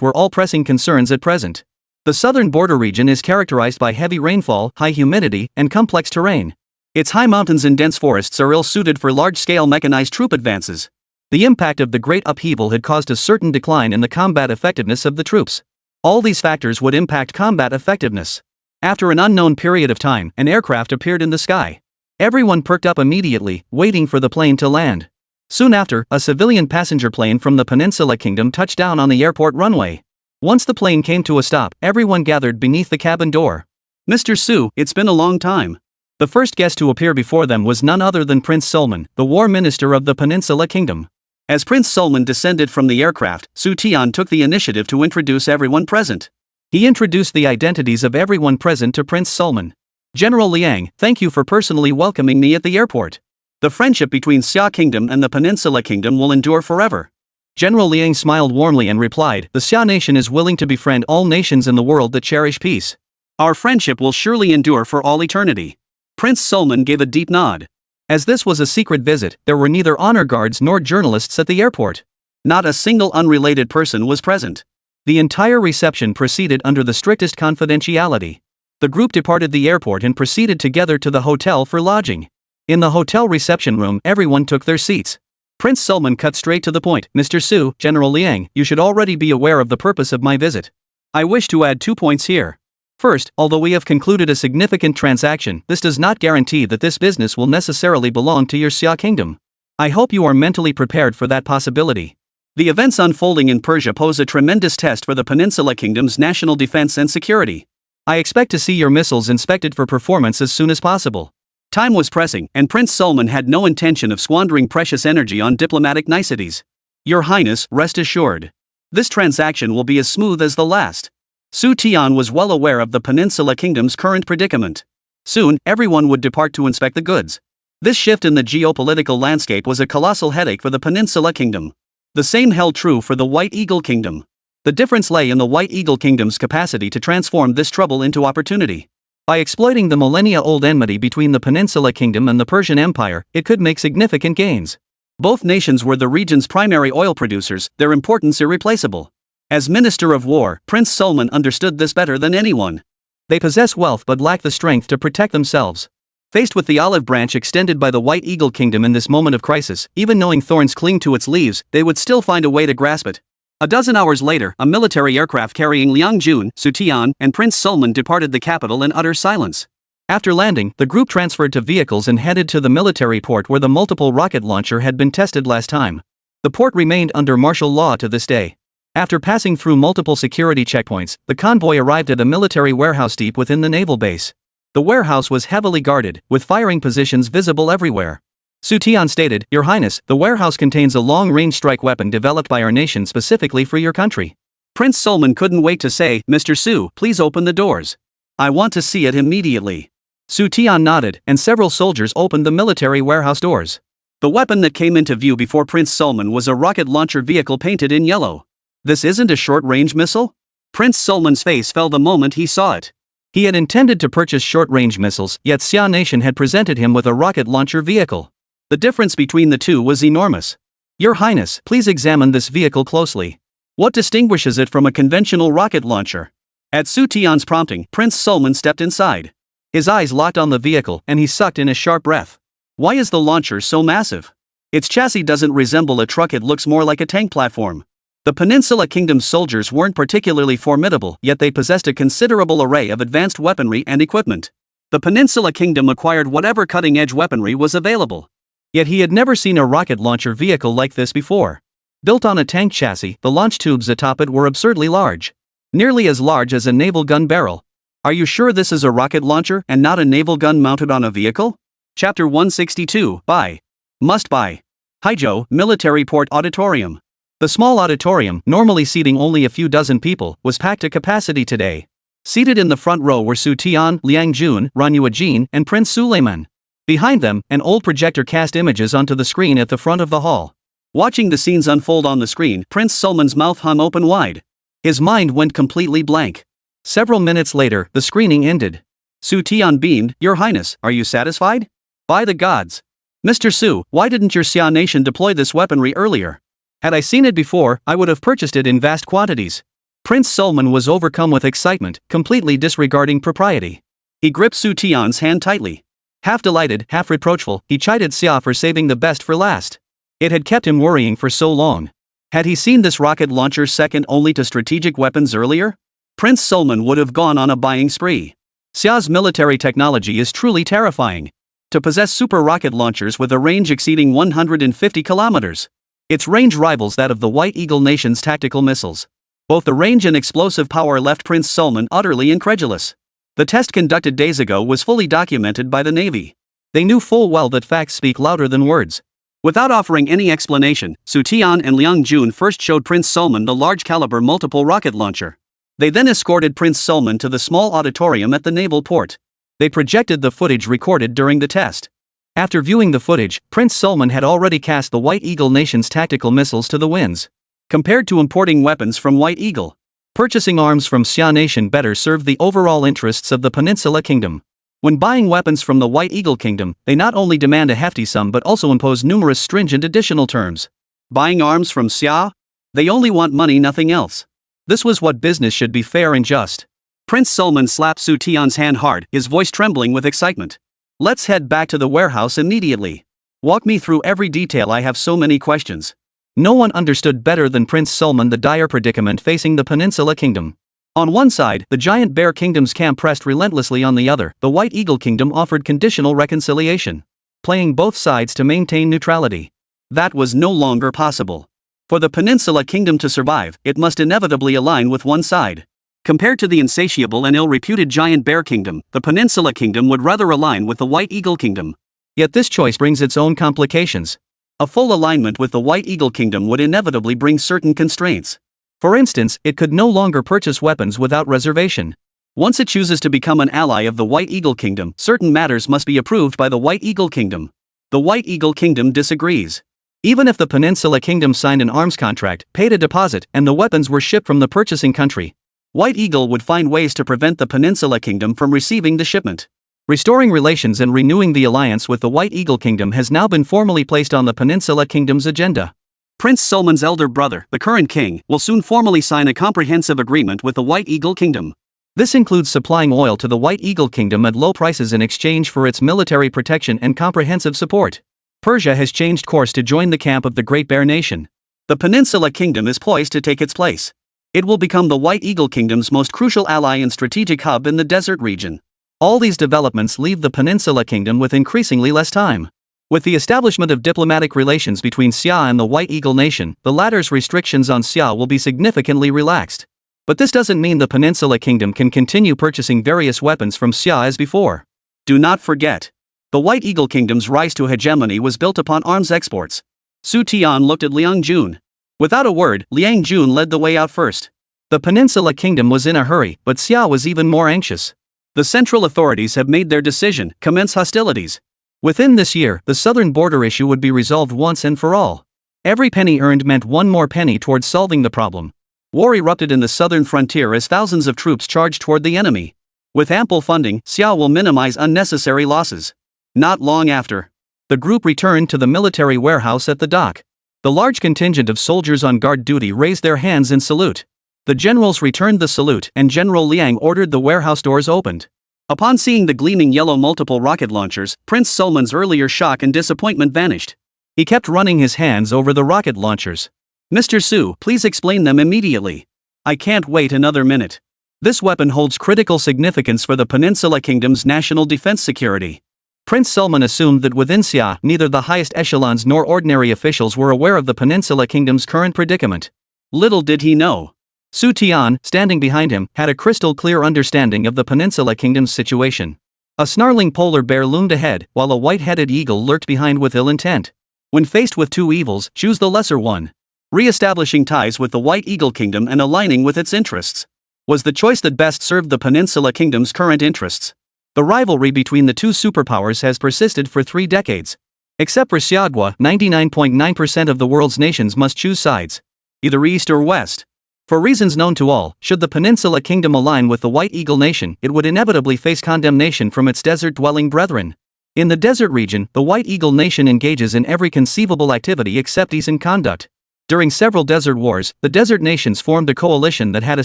were all pressing concerns at present. The southern border region is characterized by heavy rainfall, high humidity, and complex terrain. Its high mountains and dense forests are ill-suited for large-scale mechanized troop advances. The impact of the great upheaval had caused a certain decline in the combat effectiveness of the troops. All these factors would impact combat effectiveness. After an unknown period of time, an aircraft appeared in the sky. Everyone perked up immediately, waiting for the plane to land. Soon after, a civilian passenger plane from the Peninsula Kingdom touched down on the airport runway. Once the plane came to a stop, everyone gathered beneath the cabin door. Mr. Su, it's been a long time. The first guest to appear before them was none other than Prince Sulman, the war minister of the Peninsula Kingdom. As Prince Sulman descended from the aircraft, Xu Tian took the initiative to introduce everyone present. He introduced the identities of everyone present to Prince Sulman. General Liang, thank you for personally welcoming me at the airport. The friendship between Xia Kingdom and the Peninsula Kingdom will endure forever. General Liang smiled warmly and replied, the Xia Nation is willing to befriend all nations in the world that cherish peace. Our friendship will surely endure for all eternity. Prince Sulman gave a deep nod. As this was a secret visit, there were neither honor guards nor journalists at the airport. Not a single unrelated person was present. The entire reception proceeded under the strictest confidentiality. The group departed the airport and proceeded together to the hotel for lodging. In the hotel reception room, everyone took their seats. Prince Sulman cut straight to the point. Mr. Su, General Liang, you should already be aware of the purpose of my visit. I wish to add 2 points here. First, although we have concluded a significant transaction, this does not guarantee that this business will necessarily belong to your Xia Kingdom. I hope you are mentally prepared for that possibility. The events unfolding in Persia pose a tremendous test for the Peninsula Kingdom's national defense and security. I expect to see your missiles inspected for performance as soon as possible. Time was pressing, and Prince Sulman had no intention of squandering precious energy on diplomatic niceties. Your Highness, rest assured. This transaction will be as smooth as the last. Xu Tian was well aware of the Peninsula Kingdom's current predicament. Soon, everyone would depart to inspect the goods. This shift in the geopolitical landscape was a colossal headache for the Peninsula Kingdom. The same held true for the White Eagle Kingdom. The difference lay in the White Eagle Kingdom's capacity to transform this trouble into opportunity. By exploiting the millennia-old enmity between the Peninsula Kingdom and the Persian Empire, it could make significant gains. Both nations were the region's primary oil producers, their importance irreplaceable. As Minister of War, Prince Sulman understood this better than anyone. They possess wealth but lack the strength to protect themselves. Faced with the olive branch extended by the White Eagle Kingdom in this moment of crisis, even knowing thorns cling to its leaves, they would still find a way to grasp it. A dozen hours later, a military aircraft carrying Liang Jun, Xu Tian, and Prince Sulman departed the capital in utter silence. After landing, the group transferred to vehicles and headed to the military port where the multiple rocket launcher had been tested last time. The port remained under martial law to this day. After passing through multiple security checkpoints, the convoy arrived at a military warehouse deep within the naval base. The warehouse was heavily guarded, with firing positions visible everywhere. Xu Tian stated, Your Highness, the warehouse contains a long-range strike weapon developed by our nation specifically for your country. Prince Sulman couldn't wait to say, Mr. Su, please open the doors. I want to see it immediately. Xu Tian nodded, and several soldiers opened the military warehouse doors. The weapon that came into view before Prince Sulman was a rocket launcher vehicle painted in yellow. This isn't a short-range missile? Prince Sulman's face fell the moment he saw it. He had intended to purchase short-range missiles, yet Xia Nation had presented him with a rocket launcher vehicle. The difference between the two was enormous. Your Highness, please examine this vehicle closely. What distinguishes it from a conventional rocket launcher? At Xu Tian's prompting, Prince Sulman stepped inside. His eyes locked on the vehicle, and he sucked in a sharp breath. Why is the launcher so massive? Its chassis doesn't resemble a truck, it looks more like a tank platform. The Peninsula Kingdom's soldiers weren't particularly formidable, yet they possessed a considerable array of advanced weaponry and equipment. The Peninsula Kingdom acquired whatever cutting-edge weaponry was available. Yet he had never seen a rocket launcher vehicle like this before. Built on a tank chassis, the launch tubes atop it were absurdly large. Nearly as large as a naval gun barrel. Are you sure this is a rocket launcher and not a naval gun mounted on a vehicle? Chapter 162, Buy. Must buy. Haizhou, Military Port Auditorium. The small auditorium, normally seating only a few dozen people, was packed to capacity today. Seated in the front row were Xu Tian, Liang Jun, Ranyue Jin, and Prince Suleiman. Behind them, an old projector cast images onto the screen at the front of the hall. Watching the scenes unfold on the screen, Prince Sulman's mouth hung open wide. His mind went completely blank. Several minutes later, the screening ended. Xu Tian beamed, Your Highness, are you satisfied? By the gods. Mr. Su, why didn't your Xia Nation deploy this weaponry earlier? Had I seen it before, I would have purchased it in vast quantities. Prince Sulman was overcome with excitement, completely disregarding propriety. He gripped Xu Tian's hand tightly. Half delighted, half reproachful, he chided Xia for saving the best for last. It had kept him worrying for so long. Had he seen this rocket launcher second only to strategic weapons earlier? Prince Sulman would have gone on a buying spree. Xia's military technology is truly terrifying. To possess super rocket launchers with a range exceeding 150 kilometers. Its range rivals that of the White Eagle Nation's tactical missiles. Both the range and explosive power left Prince Sulman utterly incredulous. The test conducted days ago was fully documented by the Navy. They knew full well that facts speak louder than words. Without offering any explanation, Xu Tian and Liang Jun first showed Prince Sulman the large-caliber multiple rocket launcher. They then escorted Prince Sulman to the small auditorium at the naval port. They projected the footage recorded during the test. After viewing the footage, Prince Sulman had already cast the White Eagle Nation's tactical missiles to the winds. Compared to importing weapons from White Eagle, purchasing arms from Xia Nation better served the overall interests of the Peninsula Kingdom. When buying weapons from the White Eagle Kingdom, they not only demand a hefty sum but also impose numerous stringent additional terms. Buying arms from Xia? They only want money, nothing else. This was what business should be, fair and just. Prince Sulman slapped Xu Tian's hand hard, his voice trembling with excitement. Let's head back to the warehouse immediately. Walk me through every detail, I have so many questions. No one understood better than Prince Sulman the dire predicament facing the Peninsula Kingdom. On one side, the giant Bear Kingdom's camp pressed relentlessly. On the other, the White Eagle Kingdom offered conditional reconciliation, playing both sides to maintain neutrality. That was no longer possible. For the Peninsula Kingdom to survive, it must inevitably align with one side. Compared to the insatiable and ill-reputed giant Bear Kingdom, the Peninsula Kingdom would rather align with the White Eagle Kingdom. Yet this choice brings its own complications. A full alignment with the White Eagle Kingdom would inevitably bring certain constraints. For instance, it could no longer purchase weapons without reservation. Once it chooses to become an ally of the White Eagle Kingdom, certain matters must be approved by the White Eagle Kingdom. The White Eagle Kingdom disagrees. Even if the Peninsula Kingdom signed an arms contract, paid a deposit, and the weapons were shipped from the purchasing country, White Eagle would find ways to prevent the Peninsula Kingdom from receiving the shipment. Restoring relations and renewing the alliance with the White Eagle Kingdom has now been formally placed on the Peninsula Kingdom's agenda. Prince Sulman's elder brother, the current king, will soon formally sign a comprehensive agreement with the White Eagle Kingdom. This includes supplying oil to the White Eagle Kingdom at low prices in exchange for its military protection and comprehensive support. Persia has changed course to join the camp of the Great Bear Nation. The Peninsula Kingdom is poised to take its place. It will become the White Eagle Kingdom's most crucial ally and strategic hub in the desert region. All these developments leave the Peninsula Kingdom with increasingly less time. With the establishment of diplomatic relations between Xia and the White Eagle Nation, the latter's restrictions on Xia will be significantly relaxed. But this doesn't mean the Peninsula Kingdom can continue purchasing various weapons from Xia as before. Do not forget, the White Eagle Kingdom's rise to hegemony was built upon arms exports. Xu Tian looked at Liang Jun. Without a word, Liang Jun led the way out first. The Peninsula Kingdom was in a hurry, but Xia was even more anxious. The central authorities have made their decision, commence hostilities. Within this year, the southern border issue would be resolved once and for all. Every penny earned meant one more penny towards solving the problem. War erupted in the southern frontier as thousands of troops charged toward the enemy. With ample funding, Xia will minimize unnecessary losses. Not long after, the group returned to the military warehouse at the dock. The large contingent of soldiers on guard duty raised their hands in salute. The generals returned the salute and General Liang ordered the warehouse doors opened. Upon seeing the gleaming yellow multiple rocket launchers, Prince Sulman's earlier shock and disappointment vanished. He kept running his hands over the rocket launchers. Mr. Su, please explain them immediately. I can't wait another minute. This weapon holds critical significance for the Peninsula Kingdom's national defense security. Prince Sulman assumed that within Xia, neither the highest echelons nor ordinary officials were aware of the Peninsula Kingdom's current predicament. Little did he know. Xu Tian, standing behind him, had a crystal-clear understanding of the Peninsula Kingdom's situation. A snarling polar bear loomed ahead, while a white-headed eagle lurked behind with ill intent. When faced with two evils, choose the lesser one. Re-establishing ties with the White Eagle Kingdom and aligning with its interests was the choice that best served the Peninsula Kingdom's current interests. The rivalry between the two superpowers has persisted for 3 decades. Except for Xiagua, 99.9% of the world's nations must choose sides. Either east or west. For reasons known to all, should the Peninsula Kingdom align with the White Eagle Nation, it would inevitably face condemnation from its desert-dwelling brethren. In the desert region, the White Eagle Nation engages in every conceivable activity except decent conduct. During several desert wars, the desert nations formed a coalition that had a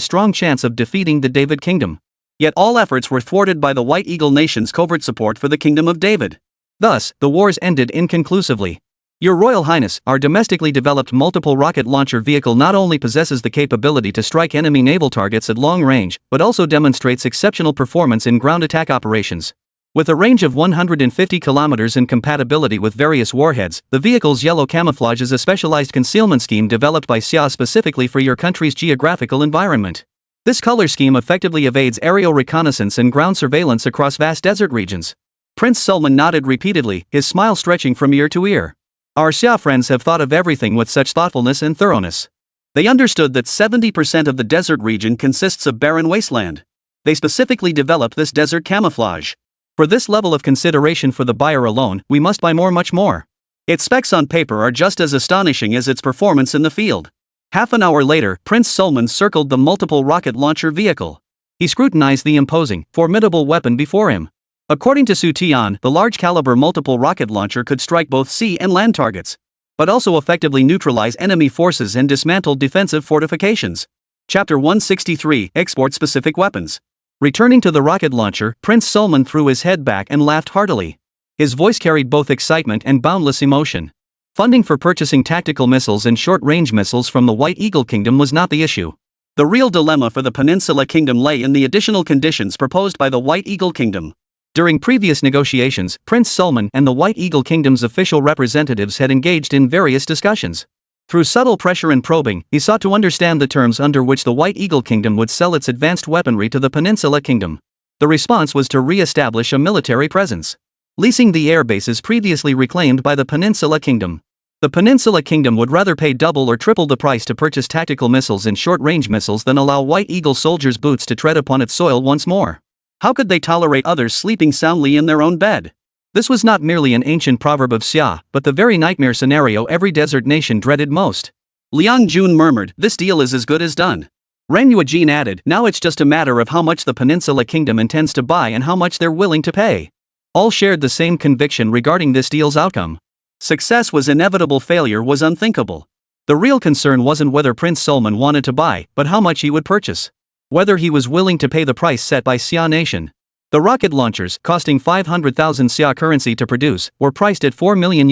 strong chance of defeating the David Kingdom. Yet all efforts were thwarted by the White Eagle Nation's covert support for the Kingdom of David. Thus, the wars ended inconclusively. Your Royal Highness, our domestically developed multiple rocket launcher vehicle not only possesses the capability to strike enemy naval targets at long range, but also demonstrates exceptional performance in ground attack operations. With a range of 150 kilometers and compatibility with various warheads, the vehicle's yellow camouflage is a specialized concealment scheme developed by Xia specifically for your country's geographical environment. This color scheme effectively evades aerial reconnaissance and ground surveillance across vast desert regions. Prince Sulman nodded repeatedly, his smile stretching from ear to ear. Our Xia friends have thought of everything with such thoughtfulness and thoroughness. They understood that 70% of the desert region consists of barren wasteland. They specifically developed this desert camouflage. For this level of consideration for the buyer alone, we must buy much more. Its specs on paper are just as astonishing as its performance in the field. Half an hour later, Prince Sulman circled the multiple rocket launcher vehicle. He scrutinized the imposing, formidable weapon before him. According to Xu Tian, the large-caliber multiple rocket launcher could strike both sea and land targets, but also effectively neutralize enemy forces and dismantle defensive fortifications. Chapter 163, Export-Specific Weapons. Returning to the rocket launcher, Prince Sulman threw his head back and laughed heartily. His voice carried both excitement and boundless emotion. Funding for purchasing tactical missiles and short-range missiles from the White Eagle Kingdom was not the issue. The real dilemma for the Peninsula Kingdom lay in the additional conditions proposed by the White Eagle Kingdom. During previous negotiations, Prince Sulman and the White Eagle Kingdom's official representatives had engaged in various discussions. Through subtle pressure and probing, he sought to understand the terms under which the White Eagle Kingdom would sell its advanced weaponry to the Peninsula Kingdom. The response was to re-establish a military presence, leasing the air bases previously reclaimed by the Peninsula Kingdom. The Peninsula Kingdom would rather pay double or triple the price to purchase tactical missiles and short-range missiles than allow White Eagle soldiers' boots to tread upon its soil once more. How could they tolerate others sleeping soundly in their own bed? This was not merely an ancient proverb of Xia, but the very nightmare scenario every desert nation dreaded most. Liang Jun murmured, "This deal is as good as done." Ren Yuejin added, "Now it's just a matter of how much the Peninsula Kingdom intends to buy and how much they're willing to pay." All shared the same conviction regarding this deal's outcome. Success was inevitable, failure was unthinkable. The real concern wasn't whether Prince Sulman wanted to buy, but how much he would purchase. Whether he was willing to pay the price set by Xia Nation. The rocket launchers, costing 500,000 Xia currency to produce, were priced at $4 million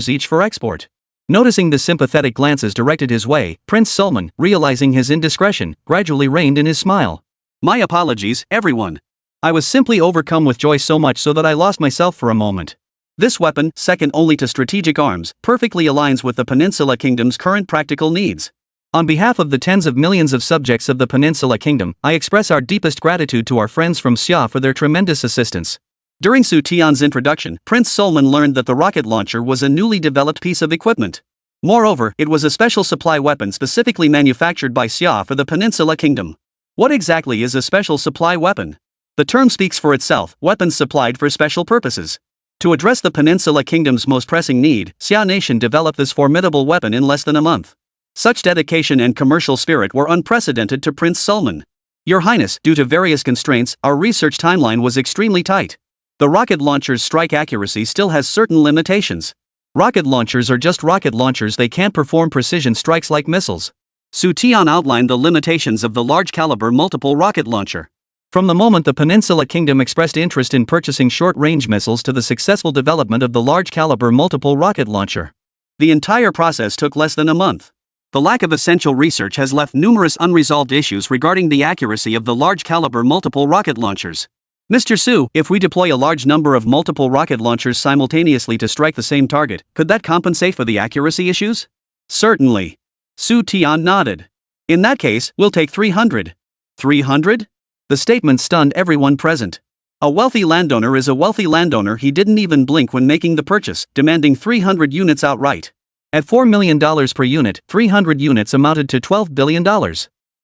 each for export. Noticing the sympathetic glances directed his way, Prince Sulman, realizing his indiscretion, gradually reined in his smile. "My apologies, everyone. I was simply overcome with joy so much so that I lost myself for a moment. This weapon, second only to strategic arms, perfectly aligns with the Peninsula Kingdom's current practical needs. On behalf of the tens of millions of subjects of the Peninsula Kingdom, I express our deepest gratitude to our friends from Xia for their tremendous assistance." During Xu Tian's introduction, Prince Sulman learned that the rocket launcher was a newly developed piece of equipment. Moreover, it was a special supply weapon specifically manufactured by Xia for the Peninsula Kingdom. What exactly is a special supply weapon? The term speaks for itself, weapons supplied for special purposes. To address the Peninsula Kingdom's most pressing need, Xia Nation developed this formidable weapon in less than a month. Such dedication and commercial spirit were unprecedented to Prince Sulman. Your Highness, due to various constraints, our research timeline was extremely tight. The rocket launcher's strike accuracy still has certain limitations. Rocket launchers are just rocket launchers, they can't perform precision strikes like missiles. Xu Tian outlined the limitations of the large-caliber multiple rocket launcher. From the moment the Peninsula Kingdom expressed interest in purchasing short-range missiles to the successful development of the large-caliber multiple rocket launcher, the entire process took less than a month. The lack of essential research has left numerous unresolved issues regarding the accuracy of the large-caliber multiple rocket launchers. Mr. Su, if we deploy a large number of multiple rocket launchers simultaneously to strike the same target, could that compensate for the accuracy issues? Certainly. Xu Tian nodded. In that case, we'll take 300. 300? The statement stunned everyone present. A wealthy landowner is a wealthy landowner. He didn't even blink when making the purchase, demanding 300 units outright. At $4 million per unit, 300 units amounted to $12 billion.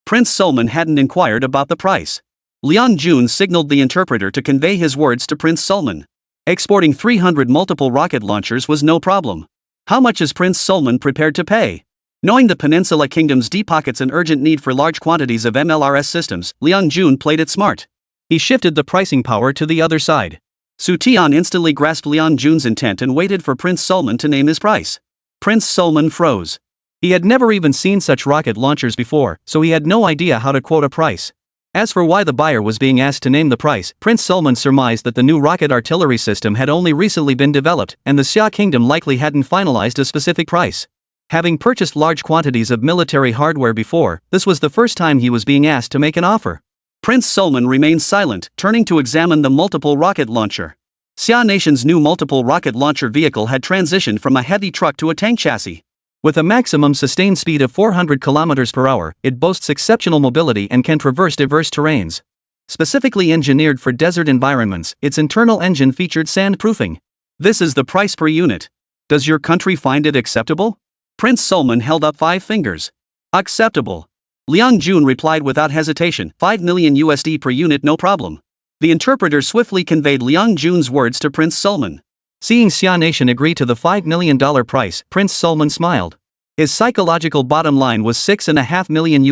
Prince Sulman hadn't inquired about the price. Liang Jun signaled the interpreter to convey his words to Prince Sulman. Exporting 300 multiple rocket launchers was no problem. How much is Prince Sulman prepared to pay? Knowing the Peninsula Kingdom's deep pockets and urgent need for large quantities of MLRS systems, Liang Jun played it smart. He shifted the pricing power to the other side. Xu Tian instantly grasped Liang Jun's intent and waited for Prince Sulman to name his price. Prince Sulman froze. He had never even seen such rocket launchers before, so he had no idea how to quote a price. As for why the buyer was being asked to name the price, Prince Sulman surmised that the new rocket artillery system had only recently been developed, and the Xia Kingdom likely hadn't finalized a specific price. Having purchased large quantities of military hardware before, this was the first time he was being asked to make an offer. Prince Sulman remained silent, turning to examine the multiple rocket launcher. Xia Nation's new multiple rocket launcher vehicle had transitioned from a heavy truck to a tank chassis. With a maximum sustained speed of 400 km per hour, it boasts exceptional mobility and can traverse diverse terrains. Specifically engineered for desert environments, its internal engine featured sandproofing. This is the price per unit. Does your country find it acceptable? Prince Sulman held up 5 fingers. Acceptable. Liang Jun replied without hesitation, 5 million USD per unit, no problem. The interpreter swiftly conveyed Liang Jun's words to Prince Sulman. Seeing Xia Nation agree to the $5 million price, Prince Sulman smiled. His psychological bottom line was $6.5 million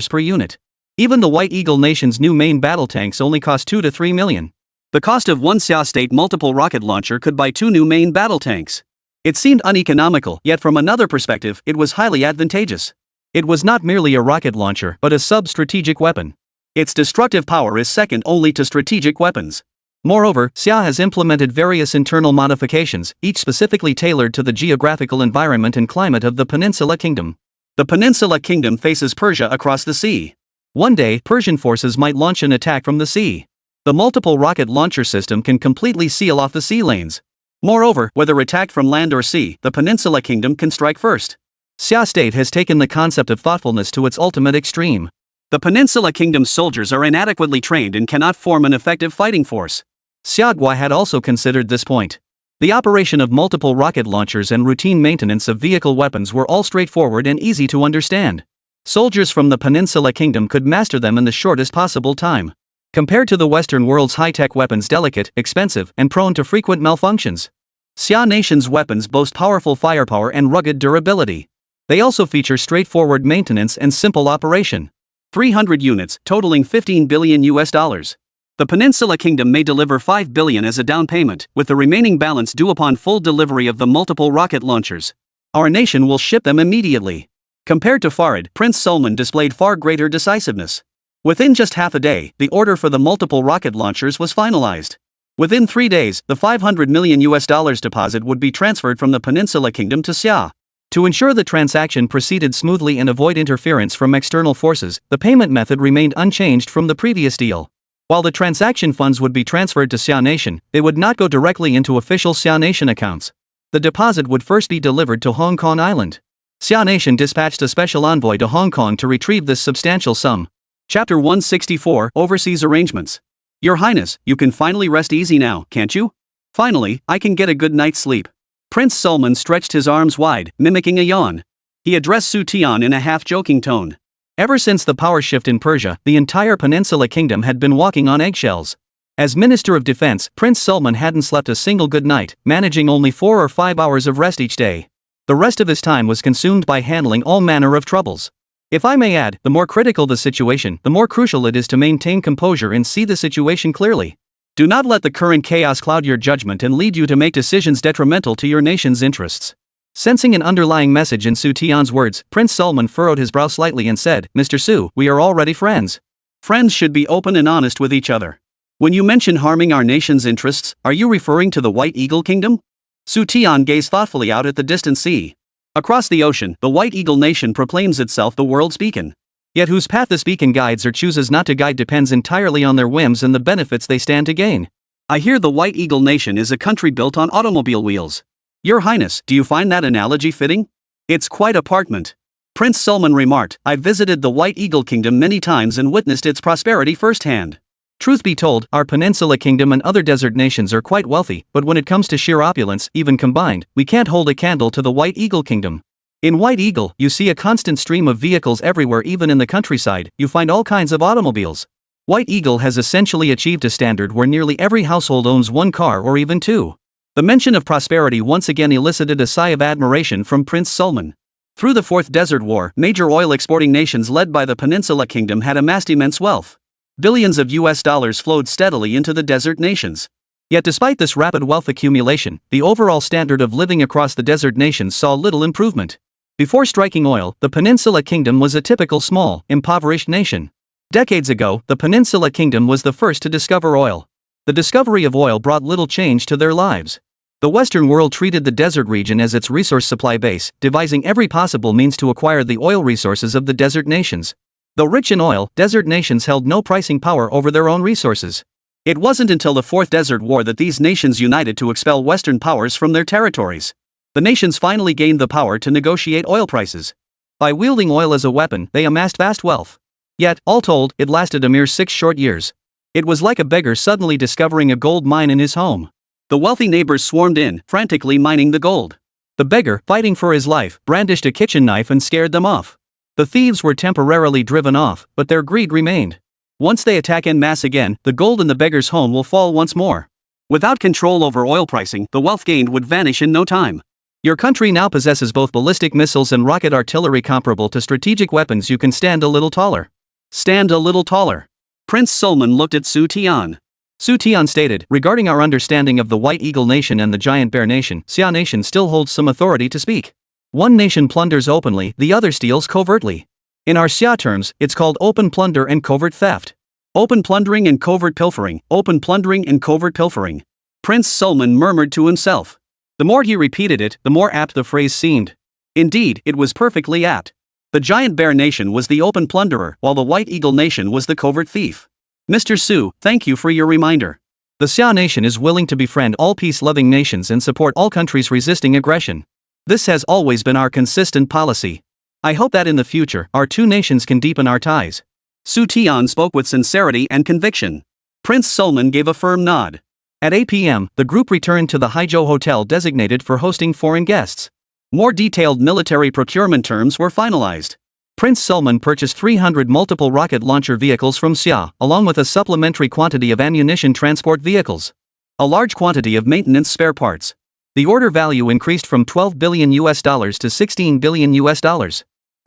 per unit. Even the White Eagle Nation's new main battle tanks only cost 2 to 3 million. The cost of one Xia State multiple rocket launcher could buy 2 new main battle tanks. It seemed uneconomical, yet from another perspective, it was highly advantageous. It was not merely a rocket launcher, but a sub-strategic weapon. Its destructive power is second only to strategic weapons. Moreover, Xia has implemented various internal modifications, each specifically tailored to the geographical environment and climate of the Peninsula Kingdom. The Peninsula Kingdom faces Persia across the sea. One day, Persian forces might launch an attack from the sea. The multiple rocket launcher system can completely seal off the sea lanes. Moreover, whether attacked from land or sea, the Peninsula Kingdom can strike first. Xia State has taken the concept of thoughtfulness to its ultimate extreme. The Peninsula Kingdom's soldiers are inadequately trained and cannot form an effective fighting force. Xiaogua had also considered this point. The operation of multiple rocket launchers and routine maintenance of vehicle weapons were all straightforward and easy to understand. Soldiers from the Peninsula Kingdom could master them in the shortest possible time. Compared to the Western world's high-tech weapons, delicate, expensive, and prone to frequent malfunctions, Xia Nation's weapons boast powerful firepower and rugged durability. They also feature straightforward maintenance and simple operation. 300 units, totaling $15 billion. The Peninsula Kingdom may deliver $5 billion as a down payment, with the remaining balance due upon full delivery of the multiple rocket launchers. Our nation will ship them immediately. Compared to Farid, Prince Sulman displayed far greater decisiveness. Within just half a day, the order for the multiple rocket launchers was finalized. Within 3 days, the $500 million deposit would be transferred from the Peninsula Kingdom to Xia. To ensure the transaction proceeded smoothly and avoid interference from external forces, the payment method remained unchanged from the previous deal. While the transaction funds would be transferred to Xia Nation, they would not go directly into official Xia Nation accounts. The deposit would first be delivered to Hong Kong Island. Xia Nation dispatched a special envoy to Hong Kong to retrieve this substantial sum. Chapter 164, Overseas Arrangements. Your Highness, you can finally rest easy now, can't you? Finally, I can get a good night's sleep. Prince Sulman stretched his arms wide, mimicking a yawn. He addressed Xu Tian in a half-joking tone. Ever since the power shift in Persia, the entire Peninsula Kingdom had been walking on eggshells. As Minister of Defense, Prince Sulman hadn't slept a single good night, managing only 4 or 5 hours of rest each day. The rest of his time was consumed by handling all manner of troubles. If I may add, the more critical the situation, the more crucial it is to maintain composure and see the situation clearly. Do not let the current chaos cloud your judgment and lead you to make decisions detrimental to your nation's interests. Sensing an underlying message in Xu Tian's words, Prince Sulman furrowed his brow slightly and said, "Mr. Su, we are already friends. Friends should be open and honest with each other. When you mention harming our nation's interests, are you referring to the White Eagle Kingdom?" Xu Tian gazed thoughtfully out at the distant sea. Across the ocean, the White Eagle Nation proclaims itself the world's beacon. Yet whose path this beacon guides or chooses not to guide depends entirely on their whims and the benefits they stand to gain. I hear the White Eagle Nation is a country built on automobile wheels. Your Highness, do you find that analogy fitting? It's quite apartment. Prince Sulman remarked, I've visited the White Eagle Kingdom many times and witnessed its prosperity firsthand. Truth be told, our peninsula kingdom and other desert nations are quite wealthy, but when it comes to sheer opulence, even combined, we can't hold a candle to the White Eagle Kingdom. In White Eagle, you see a constant stream of vehicles everywhere. Even in the countryside, you find all kinds of automobiles. White Eagle has essentially achieved a standard where nearly every household owns one car or even two. The mention of prosperity once again elicited a sigh of admiration from Prince Sulman. Through the Fourth Desert War, major oil-exporting nations led by the Peninsula Kingdom had amassed immense wealth. Billions of US dollars flowed steadily into the desert nations. Yet despite this rapid wealth accumulation, the overall standard of living across the desert nations saw little improvement. Before striking oil, the Peninsula Kingdom was a typical small, impoverished nation. Decades ago, the Peninsula Kingdom was the first to discover oil. The discovery of oil brought little change to their lives. The Western world treated the desert region as its resource supply base, devising every possible means to acquire the oil resources of the desert nations. Though rich in oil, desert nations held no pricing power over their own resources. It wasn't until the Fourth Desert War that these nations united to expel Western powers from their territories. The nations finally gained the power to negotiate oil prices. By wielding oil as a weapon, they amassed vast wealth. Yet, all told, it lasted a mere 6 short years. It was like a beggar suddenly discovering a gold mine in his home. The wealthy neighbors swarmed in, frantically mining the gold. The beggar, fighting for his life, brandished a kitchen knife and scared them off. The thieves were temporarily driven off, but their greed remained. Once they attack en masse again, the gold in the beggar's home will fall once more. Without control over oil pricing, the wealth gained would vanish in no time. Your country now possesses both ballistic missiles and rocket artillery comparable to strategic weapons. You can stand a little taller. Stand a little taller. Prince Sulman looked at Xu Tian. Xu Tian stated, regarding our understanding of the White Eagle Nation and the Giant Bear Nation, Xia Nation still holds some authority to speak. One nation plunders openly, the other steals covertly. In our Xia terms, it's called open plunder and covert theft. Open plundering and covert pilfering, open plundering and covert pilfering. Prince Sulman murmured to himself. The more he repeated it, the more apt the phrase seemed. Indeed, it was perfectly apt. The Giant Bear Nation was the open plunderer, while the White Eagle Nation was the covert thief. Mr. Su, thank you for your reminder. The Xia Nation is willing to befriend all peace-loving nations and support all countries resisting aggression. This has always been our consistent policy. I hope that in the future, our two nations can deepen our ties. Xu Tian spoke with sincerity and conviction. Prince Sulman gave a firm nod. At 8 p.m., the group returned to the Haizhou hotel designated for hosting foreign guests. More detailed military procurement terms were finalized. Prince Sulman purchased 300 multiple rocket launcher vehicles from Xia, along with a supplementary quantity of ammunition transport vehicles. A large quantity of maintenance spare parts. The order value increased from $12 billion to $16 billion.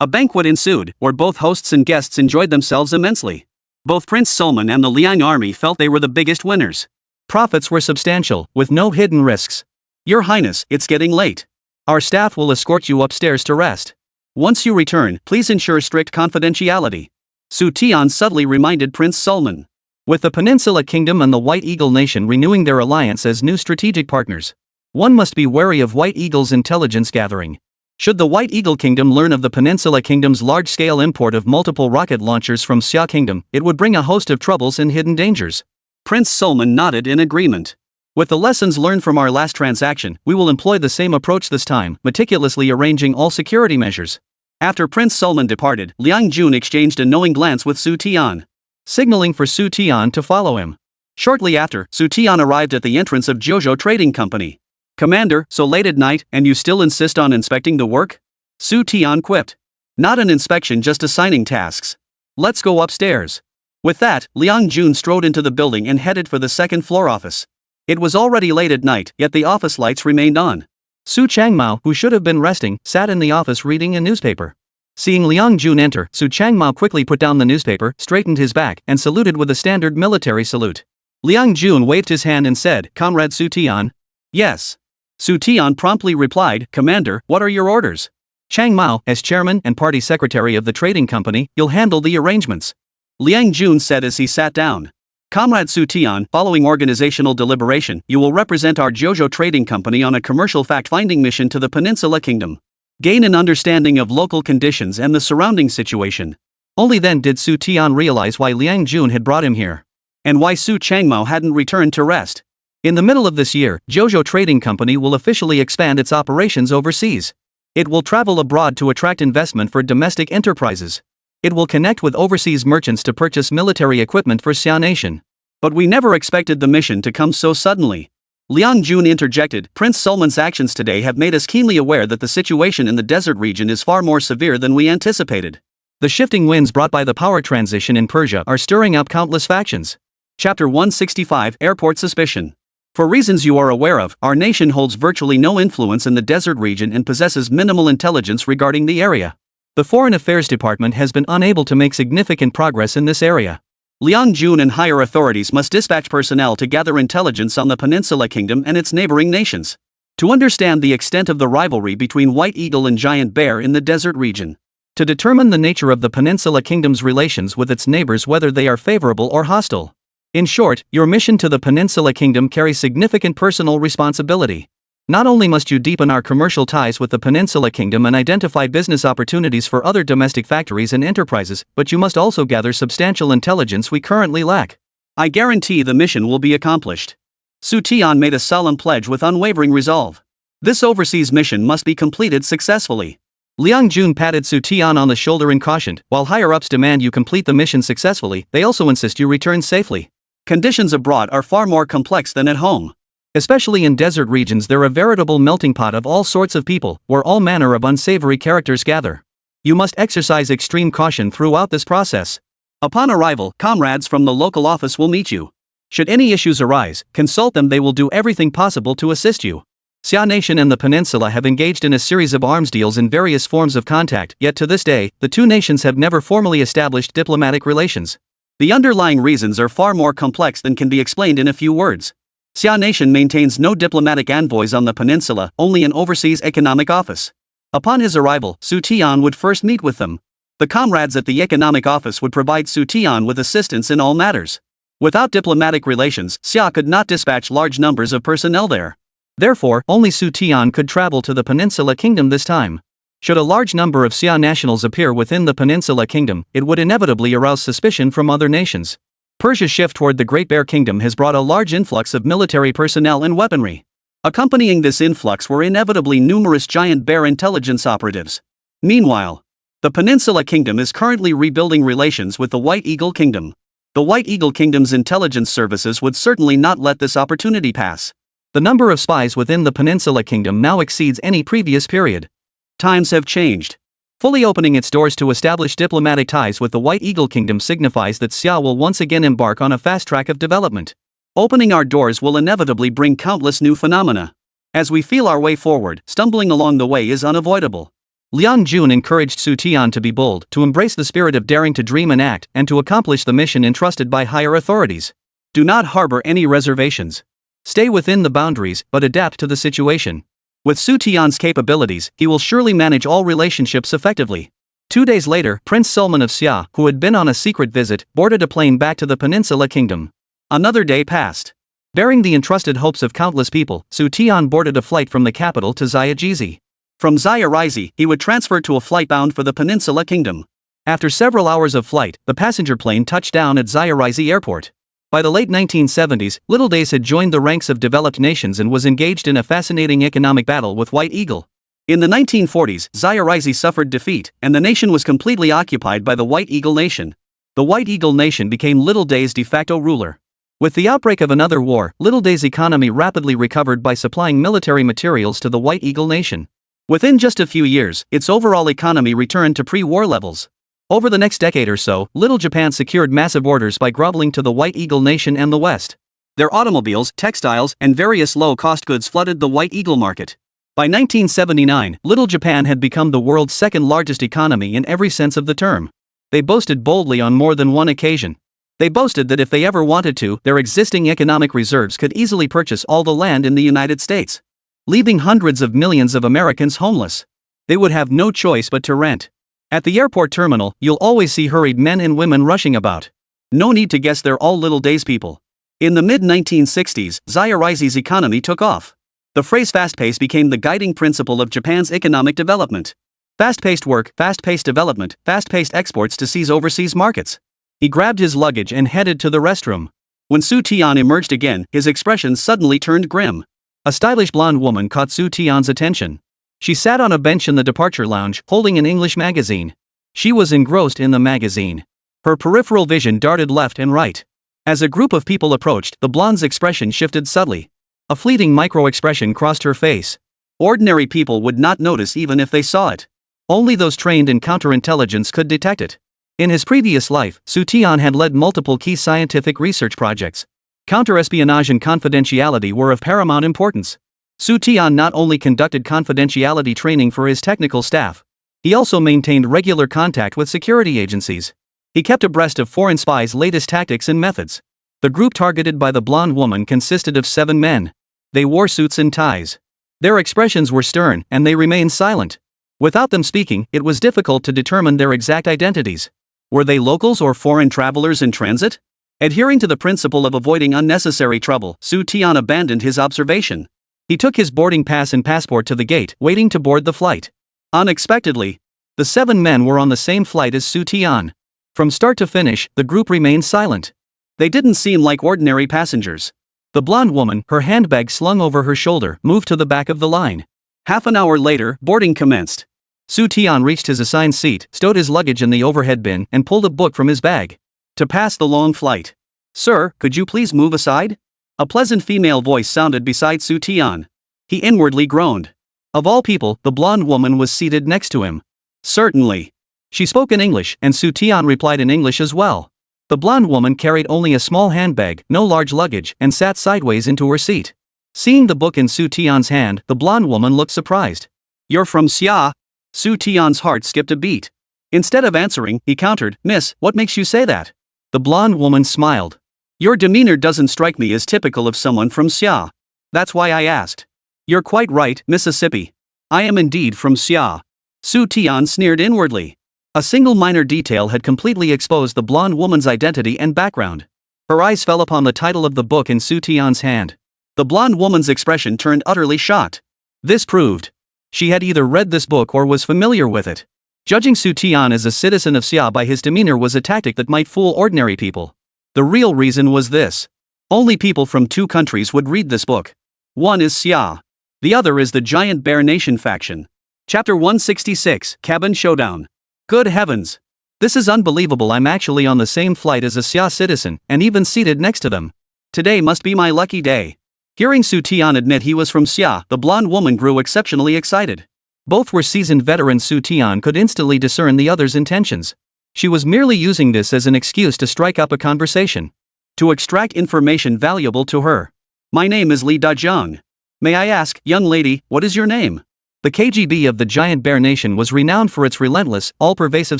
A banquet ensued, where both hosts and guests enjoyed themselves immensely. Both Prince Sulman and the Liang army felt they were the biggest winners. Profits were substantial, with no hidden risks. Your Highness, it's getting late. Our staff will escort you upstairs to rest. Once you return, please ensure strict confidentiality. Xu Tian subtly reminded Prince Sulman. With the Peninsula Kingdom and the White Eagle Nation renewing their alliance as new strategic partners, one must be wary of White Eagle's intelligence gathering. Should the White Eagle Kingdom learn of the Peninsula Kingdom's large-scale import of multiple rocket launchers from Xia Kingdom, it would bring a host of troubles and hidden dangers. Prince Sulman nodded in agreement. With the lessons learned from our last transaction, we will employ the same approach this time, meticulously arranging all security measures. After Prince Sulman departed, Liang Jun exchanged a knowing glance with Xu Tian, signaling for Xu Tian to follow him. Shortly after, Xu Tian arrived at the entrance of Zhou Trading Company. Commander, so late at night, and you still insist on inspecting the work? Xu Tian quipped. Not an inspection, just assigning tasks. Let's go upstairs. With that, Liang Jun strode into the building and headed for the second-floor office. It was already late at night, yet the office lights remained on. Su Changmao, who should have been resting, sat in the office reading a newspaper. Seeing Liang Jun enter, Su Changmao quickly put down the newspaper, straightened his back, and saluted with a standard military salute. Liang Jun waved his hand and said, "Comrade Xu Tian?" "Yes." Xu Tian promptly replied, "Commander, what are your orders?" "Changmao, as chairman and party secretary of the trading company, you'll handle the arrangements," Liang Jun said as he sat down. "Comrade Xu Tian, following organizational deliberation, you will represent our Zhou trading company on a commercial fact-finding mission to the Peninsula Kingdom. Gain an understanding of local conditions and the surrounding situation." Only then did Xu Tian realize why Liang Jun had brought him here. And why Su Changmao hadn't returned to rest. In the middle of this year, Zhou Trading Company will officially expand its operations overseas. It will travel abroad to attract investment for domestic enterprises. It will connect with overseas merchants to purchase military equipment for Xia Nation. But we never expected the mission to come so suddenly. Liang Jun interjected, "Prince Sulman's actions today have made us keenly aware that the situation in the desert region is far more severe than we anticipated. The shifting winds brought by the power transition in Persia are stirring up countless factions." Chapter 165, Airport Suspicion. For reasons you are aware of, our nation holds virtually no influence in the desert region and possesses minimal intelligence regarding the area. The Foreign Affairs Department has been unable to make significant progress in this area. Liang Jun and higher authorities must dispatch personnel to gather intelligence on the Peninsula Kingdom and its neighboring nations. To understand the extent of the rivalry between White Eagle and Giant Bear in the desert region. To determine the nature of the Peninsula Kingdom's relations with its neighbors, whether they are favorable or hostile. In short, your mission to the Peninsula Kingdom carries significant personal responsibility. Not only must you deepen our commercial ties with the Peninsula Kingdom and identify business opportunities for other domestic factories and enterprises, but you must also gather substantial intelligence we currently lack. I guarantee the mission will be accomplished. Xu Tian made a solemn pledge with unwavering resolve. This overseas mission must be completed successfully. Liang Jun patted Xu Tian on the shoulder and cautioned, while higher-ups demand you complete the mission successfully, they also insist you return safely. Conditions abroad are far more complex than at home. Especially in desert regions, they're a veritable melting pot of all sorts of people, where all manner of unsavory characters gather. You must exercise extreme caution throughout this process. Upon arrival, comrades from the local office will meet you. Should any issues arise, consult them, they will do everything possible to assist you. Xia Nation and the Peninsula have engaged in a series of arms deals in various forms of contact, yet to this day, the two nations have never formally established diplomatic relations. The underlying reasons are far more complex than can be explained in a few words. Xia Nation maintains no diplomatic envoys on the peninsula, only an overseas economic office. Upon his arrival, Xu Tian would first meet with them. The comrades at the economic office would provide Xu Tian with assistance in all matters. Without diplomatic relations, Xia could not dispatch large numbers of personnel there. Therefore, only Xu Tian could travel to the Peninsula Kingdom this time. Should a large number of Xia nationals appear within the Peninsula Kingdom, it would inevitably arouse suspicion from other nations. Persia's shift toward the Great Bear Kingdom has brought a large influx of military personnel and weaponry. Accompanying this influx were inevitably numerous Giant Bear intelligence operatives. Meanwhile, the Peninsula Kingdom is currently rebuilding relations with the White Eagle Kingdom. The White Eagle Kingdom's intelligence services would certainly not let this opportunity pass. The number of spies within the Peninsula Kingdom now exceeds any previous period. Times have changed. Fully opening its doors to establish diplomatic ties with the White Eagle Kingdom signifies that Xia will once again embark on a fast track of development. Opening our doors will inevitably bring countless new phenomena. As we feel our way forward, stumbling along the way is unavoidable. Liang Jun encouraged Xu Tian to be bold, to embrace the spirit of daring to dream and act, and to accomplish the mission entrusted by higher authorities. Do not harbor any reservations. Stay within the boundaries, but adapt to the situation. With Xu Tian's capabilities, he will surely manage all relationships effectively. 2 days later, Prince Sulman of Xia, who had been on a secret visit, boarded a plane back to the Peninsula Kingdom. Another day passed. Bearing the entrusted hopes of countless people, Xu Tian boarded a flight from the capital to Xiajizi. From Xiajizi, he would transfer to a flight bound for the Peninsula Kingdom. After several hours of flight, the passenger plane touched down at Xiajizi Airport. By the late 1970s, Little Days had joined the ranks of developed nations and was engaged in a fascinating economic battle with White Eagle. In the 1940s, Xiajizi suffered defeat, and the nation was completely occupied by the White Eagle Nation. The White Eagle Nation became Little Days' de facto ruler. With the outbreak of another war, Little Days' economy rapidly recovered by supplying military materials to the White Eagle Nation. Within just a few years, its overall economy returned to pre-war levels. Over the next decade or so, Little Japan secured massive orders by groveling to the White Eagle Nation and the West. Their automobiles, textiles, and various low-cost goods flooded the White Eagle market. By 1979, Little Japan had become the world's second-largest economy in every sense of the term. They boasted boldly on more than one occasion. They boasted that if they ever wanted to, their existing economic reserves could easily purchase all the land in the United States, leaving hundreds of millions of Americans homeless. They would have no choice but to rent. At the airport terminal, you'll always see hurried men and women rushing about. No need to guess they're all little days people. In the mid-1960s, Zairai's economy took off. The phrase fast-paced became the guiding principle of Japan's economic development. Fast-paced work, fast-paced development, fast-paced exports to seize overseas markets. He grabbed his luggage and headed to the restroom. When Xu Tian emerged again, his expression suddenly turned grim. A stylish blonde woman caught Xu Tian's attention. She sat on a bench in the departure lounge, holding an English magazine. She was engrossed in the magazine. Her peripheral vision darted left and right. As a group of people approached, the blonde's expression shifted subtly. A fleeting micro-expression crossed her face. Ordinary people would not notice even if they saw it. Only those trained in counterintelligence could detect it. In his previous life, Xu Tian had led multiple key scientific research projects. Counterespionage and confidentiality were of paramount importance. Xu Tian not only conducted confidentiality training for his technical staff, he also maintained regular contact with security agencies. He kept abreast of foreign spies' latest tactics and methods. The group targeted by the blonde woman consisted of 7 men. They wore suits and ties. Their expressions were stern, and they remained silent. Without them speaking, it was difficult to determine their exact identities. Were they locals or foreign travelers in transit? Adhering to the principle of avoiding unnecessary trouble, Xu Tian abandoned his observation. He took his boarding pass and passport to the gate, waiting to board the flight. Unexpectedly, the 7 men were on the same flight as Xu Tian. From start to finish, the group remained silent. They didn't seem like ordinary passengers. The blonde woman, her handbag slung over her shoulder, moved to the back of the line. Half an hour later, boarding commenced. Xu Tian reached his assigned seat, stowed his luggage in the overhead bin, and pulled a book from his bag. To pass the long flight. "Sir, could you please move aside?" A pleasant female voice sounded beside Xu Tian. He inwardly groaned. Of all people, the blonde woman was seated next to him. "Certainly." She spoke in English, and Xu Tian replied in English as well. The blonde woman carried only a small handbag, no large luggage, and sat sideways into her seat. Seeing the book in Xu Tian's hand, the blonde woman looked surprised. "You're from Xia?" Xu Tian's heart skipped a beat. Instead of answering, he countered, "Miss, what makes you say that?" The blonde woman smiled. "Your demeanor doesn't strike me as typical of someone from Xia. That's why I asked." "You're quite right, Mississippi. I am indeed from Xia." Xu Tian sneered inwardly. A single minor detail had completely exposed the blonde woman's identity and background. Her eyes fell upon the title of the book in Xu Tian's hand. The blonde woman's expression turned utterly shocked. This proved she had either read this book or was familiar with it. Judging Xu Tian as a citizen of Xia by his demeanor was a tactic that might fool ordinary people. The real reason was this. Only people from 2 countries would read this book. One is Xia. The other is the Giant Bear Nation faction. Chapter 166, Cabin Showdown. Good heavens! This is unbelievable. I'm actually on the same flight as a Xia citizen, and even seated next to them. Today must be my lucky day. Hearing Xu Tian admit he was from Xia, the blonde woman grew exceptionally excited. Both were seasoned veterans. Xu Tian could instantly discern the other's intentions. She was merely using this as an excuse to strike up a conversation. To extract information valuable to her. "My name is Li Dajiang. May I ask, young lady, what is your name?" The KGB of the Giant Bear Nation was renowned for its relentless, all-pervasive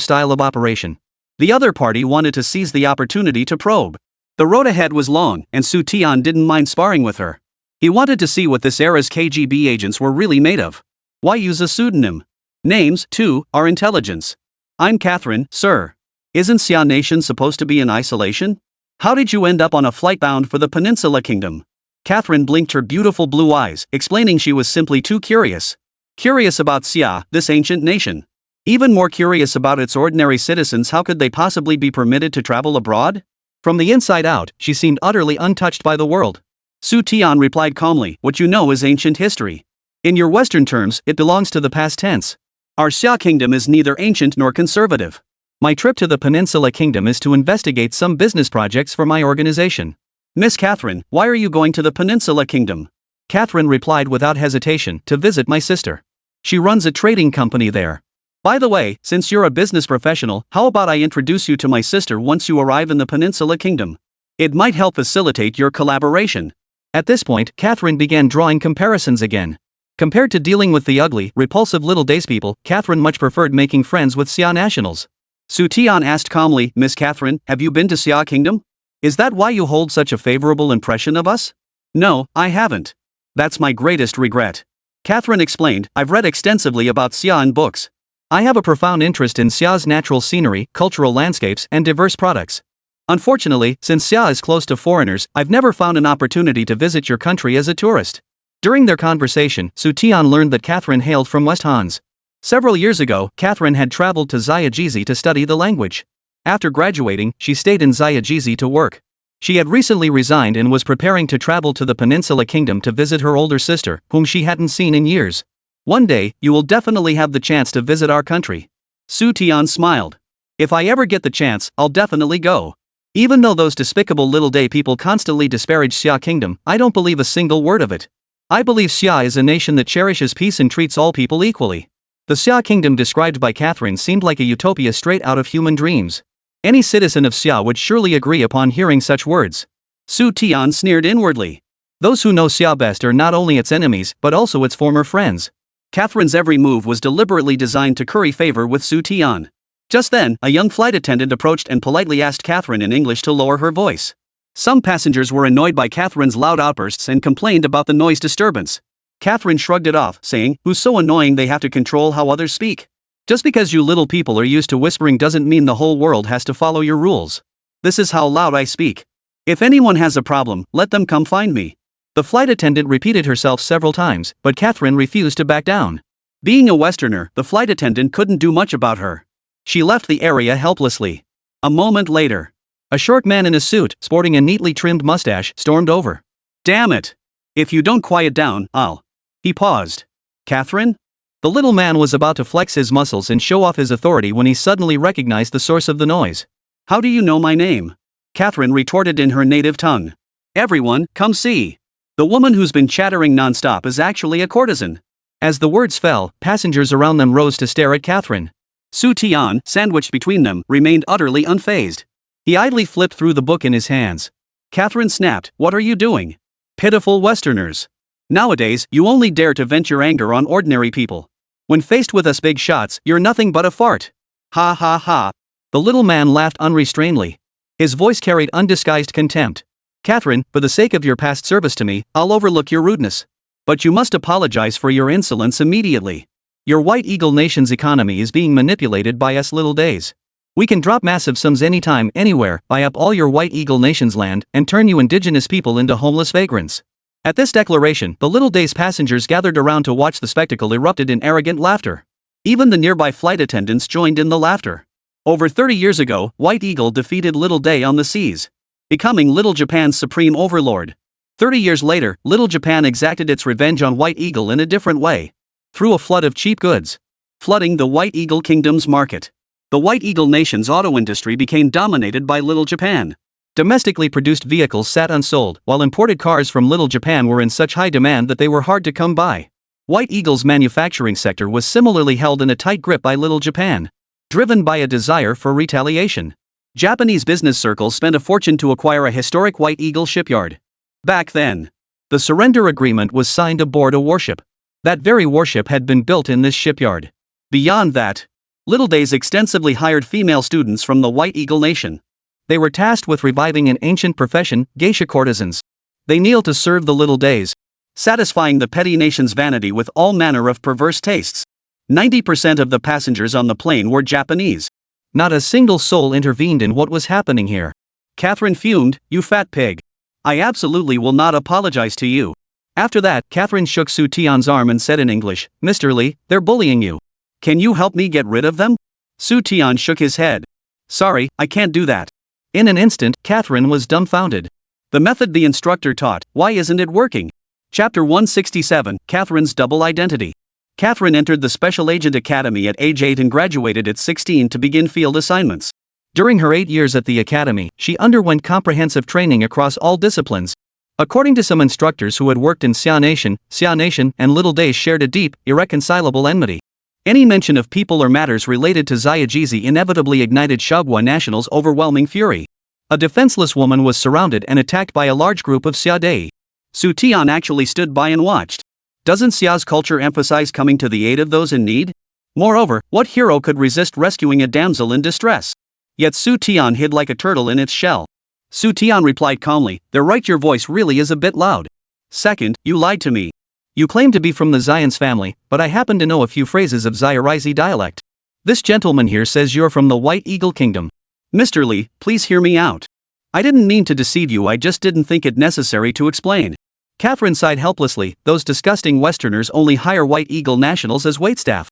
style of operation. The other party wanted to seize the opportunity to probe. The road ahead was long, and Xu Tian didn't mind sparring with her. He wanted to see what this era's KGB agents were really made of. Why use a pseudonym? Names, too, are intelligence. "I'm Catherine, sir. Isn't Xia Nation supposed to be in isolation? How did you end up on a flight bound for the Peninsula Kingdom?" Catherine blinked her beautiful blue eyes, explaining she was simply too curious. Curious about Xia, this ancient nation. Even more curious about its ordinary citizens. How could they possibly be permitted to travel abroad? From the inside out, she seemed utterly untouched by the world. Xu Tian replied calmly, "What you know is ancient history. In your Western terms, it belongs to the past tense. Our Xia kingdom is neither ancient nor conservative. My trip to the Peninsula Kingdom is to investigate some business projects for my organization." "Miss Catherine, why are you going to the Peninsula Kingdom?" Catherine replied without hesitation, "To visit my sister. She runs a trading company there." By the way, since you're a business professional, how about I introduce you to my sister once you arrive in the Peninsula Kingdom? It might help facilitate your collaboration. At this point, Catherine began drawing comparisons again. Compared to dealing with the ugly, repulsive little days people, Catherine much preferred making friends with Xia nationals. Xu Tian asked calmly, Miss Catherine, have you been to Xia Kingdom? Is that why you hold such a favorable impression of us? No, I haven't. That's my greatest regret. Catherine explained, I've read extensively about Xia in books. I have a profound interest in Xia's natural scenery, cultural landscapes, and diverse products. Unfortunately, since Xia is close to foreigners, I've never found an opportunity to visit your country as a tourist. During their conversation, Xu Tian learned that Catherine hailed from West Hans. Several years ago, Catherine had traveled to Ziyajizhi to study the language. After graduating, she stayed in Ziyajizhi to work. She had recently resigned and was preparing to travel to the Peninsula Kingdom to visit her older sister, whom she hadn't seen in years. One day, you will definitely have the chance to visit our country. Xu Tian smiled. If I ever get the chance, I'll definitely go. Even though those despicable little day people constantly disparage Xia Kingdom, I don't believe a single word of it. I believe Xia is a nation that cherishes peace and treats all people equally. The Xia Kingdom described by Catherine seemed like a utopia straight out of human dreams. Any citizen of Xia would surely agree upon hearing such words. Xu Tian sneered inwardly. Those who know Xia best are not only its enemies but also its former friends. Catherine's every move was deliberately designed to curry favor with Xu Tian. Just then, a young flight attendant approached and politely asked Catherine in English to lower her voice. Some passengers were annoyed by Catherine's loud outbursts and complained about the noise disturbance. Catherine shrugged it off, saying, "Who's so annoying they have to control how others speak? Just because you little people are used to whispering doesn't mean the whole world has to follow your rules. This is how loud I speak. If anyone has a problem, let them come find me." The flight attendant repeated herself several times, but Catherine refused to back down. Being a Westerner, the flight attendant couldn't do much about her. She left the area helplessly. A moment later, a short man in a suit, sporting a neatly trimmed mustache, stormed over. "Damn it! If you don't quiet down, I'll..." He paused. "Catherine?" The little man was about to flex his muscles and show off his authority when he suddenly recognized the source of the noise. "How do you know my name?" Catherine retorted in her native tongue. "Everyone, come see. The woman who's been chattering non-stop is actually a courtesan." As the words fell, passengers around them rose to stare at Catherine. Xu Tian, sandwiched between them, remained utterly unfazed. He idly flipped through the book in his hands. Catherine snapped, "What are you doing? Pitiful Westerners. Nowadays, you only dare to vent your anger on ordinary people. When faced with us big shots, you're nothing but a fart. Ha ha ha." The little man laughed unrestrainedly. His voice carried undisguised contempt. "Catherine, for the sake of your past service to me, I'll overlook your rudeness. But you must apologize for your insolence immediately. Your White Eagle Nation's economy is being manipulated by us little days. We can drop massive sums anytime, anywhere, buy up all your White Eagle Nation's land, and turn you indigenous people into homeless vagrants." At this declaration, the little days passengers gathered around to watch the spectacle erupted in arrogant laughter. Even the nearby flight attendants joined in the laughter. Over 30 years ago, White Eagle defeated Little Day on the seas, becoming Little Japan's supreme overlord. 30 years later, Little Japan exacted its revenge on White Eagle in a different way. Through a flood of cheap goods, flooding the White Eagle Kingdom's market. The White Eagle Nation's auto industry became dominated by Little Japan. Domestically produced vehicles sat unsold, while imported cars from Little Japan were in such high demand that they were hard to come by. White Eagle's manufacturing sector was similarly held in a tight grip by Little Japan, driven by a desire for retaliation. Japanese business circles spent a fortune to acquire a historic White Eagle shipyard. Back then, the surrender agreement was signed aboard a warship. That very warship had been built in this shipyard. Beyond that, Little Days extensively hired female students from the White Eagle Nation. They were tasked with reviving an ancient profession, geisha courtesans. They kneeled to serve the Little Days, satisfying the petty nation's vanity with all manner of perverse tastes. 90% of the passengers on the plane were Japanese. Not a single soul intervened in what was happening here. Catherine fumed, "You fat pig. I absolutely will not apologize to you." After that, Catherine shook Xu Tian's arm and said in English, "Mr. Li, they're bullying you. Can you help me get rid of them?" Xu Tian shook his head. "Sorry, I can't do that." In an instant, Catherine was dumbfounded. The method the instructor taught, why isn't it working? Chapter 167, Catherine's Double Identity. Catherine entered the Special Agent Academy at age 8 and graduated at 16 to begin field assignments. During her 8 years at the academy, she underwent comprehensive training across all disciplines. According to some instructors who had worked in Xia Nation, and Little Days shared a deep, irreconcilable enmity. Any mention of people or matters related to Xiaojizi inevitably ignited Shaoguo National's overwhelming fury. A defenseless woman was surrounded and attacked by a large group of Xiadei. Xu Tian actually stood by and watched. Doesn't Xia's culture emphasize coming to the aid of those in need? Moreover, what hero could resist rescuing a damsel in distress? Yet Xu Tian hid like a turtle in its shell. Xu Tian replied calmly, "They're right, your voice really is a bit loud. Second, you lied to me. You claim to be from the Xian's family, but I happen to know a few phrases of Xiaorizi dialect. This gentleman here says you're from the White Eagle Kingdom. Mr. Li, please hear me out. I didn't mean to deceive you, I just didn't think it necessary to explain." Catherine sighed helplessly. Those disgusting Westerners only hire White Eagle nationals as waitstaff.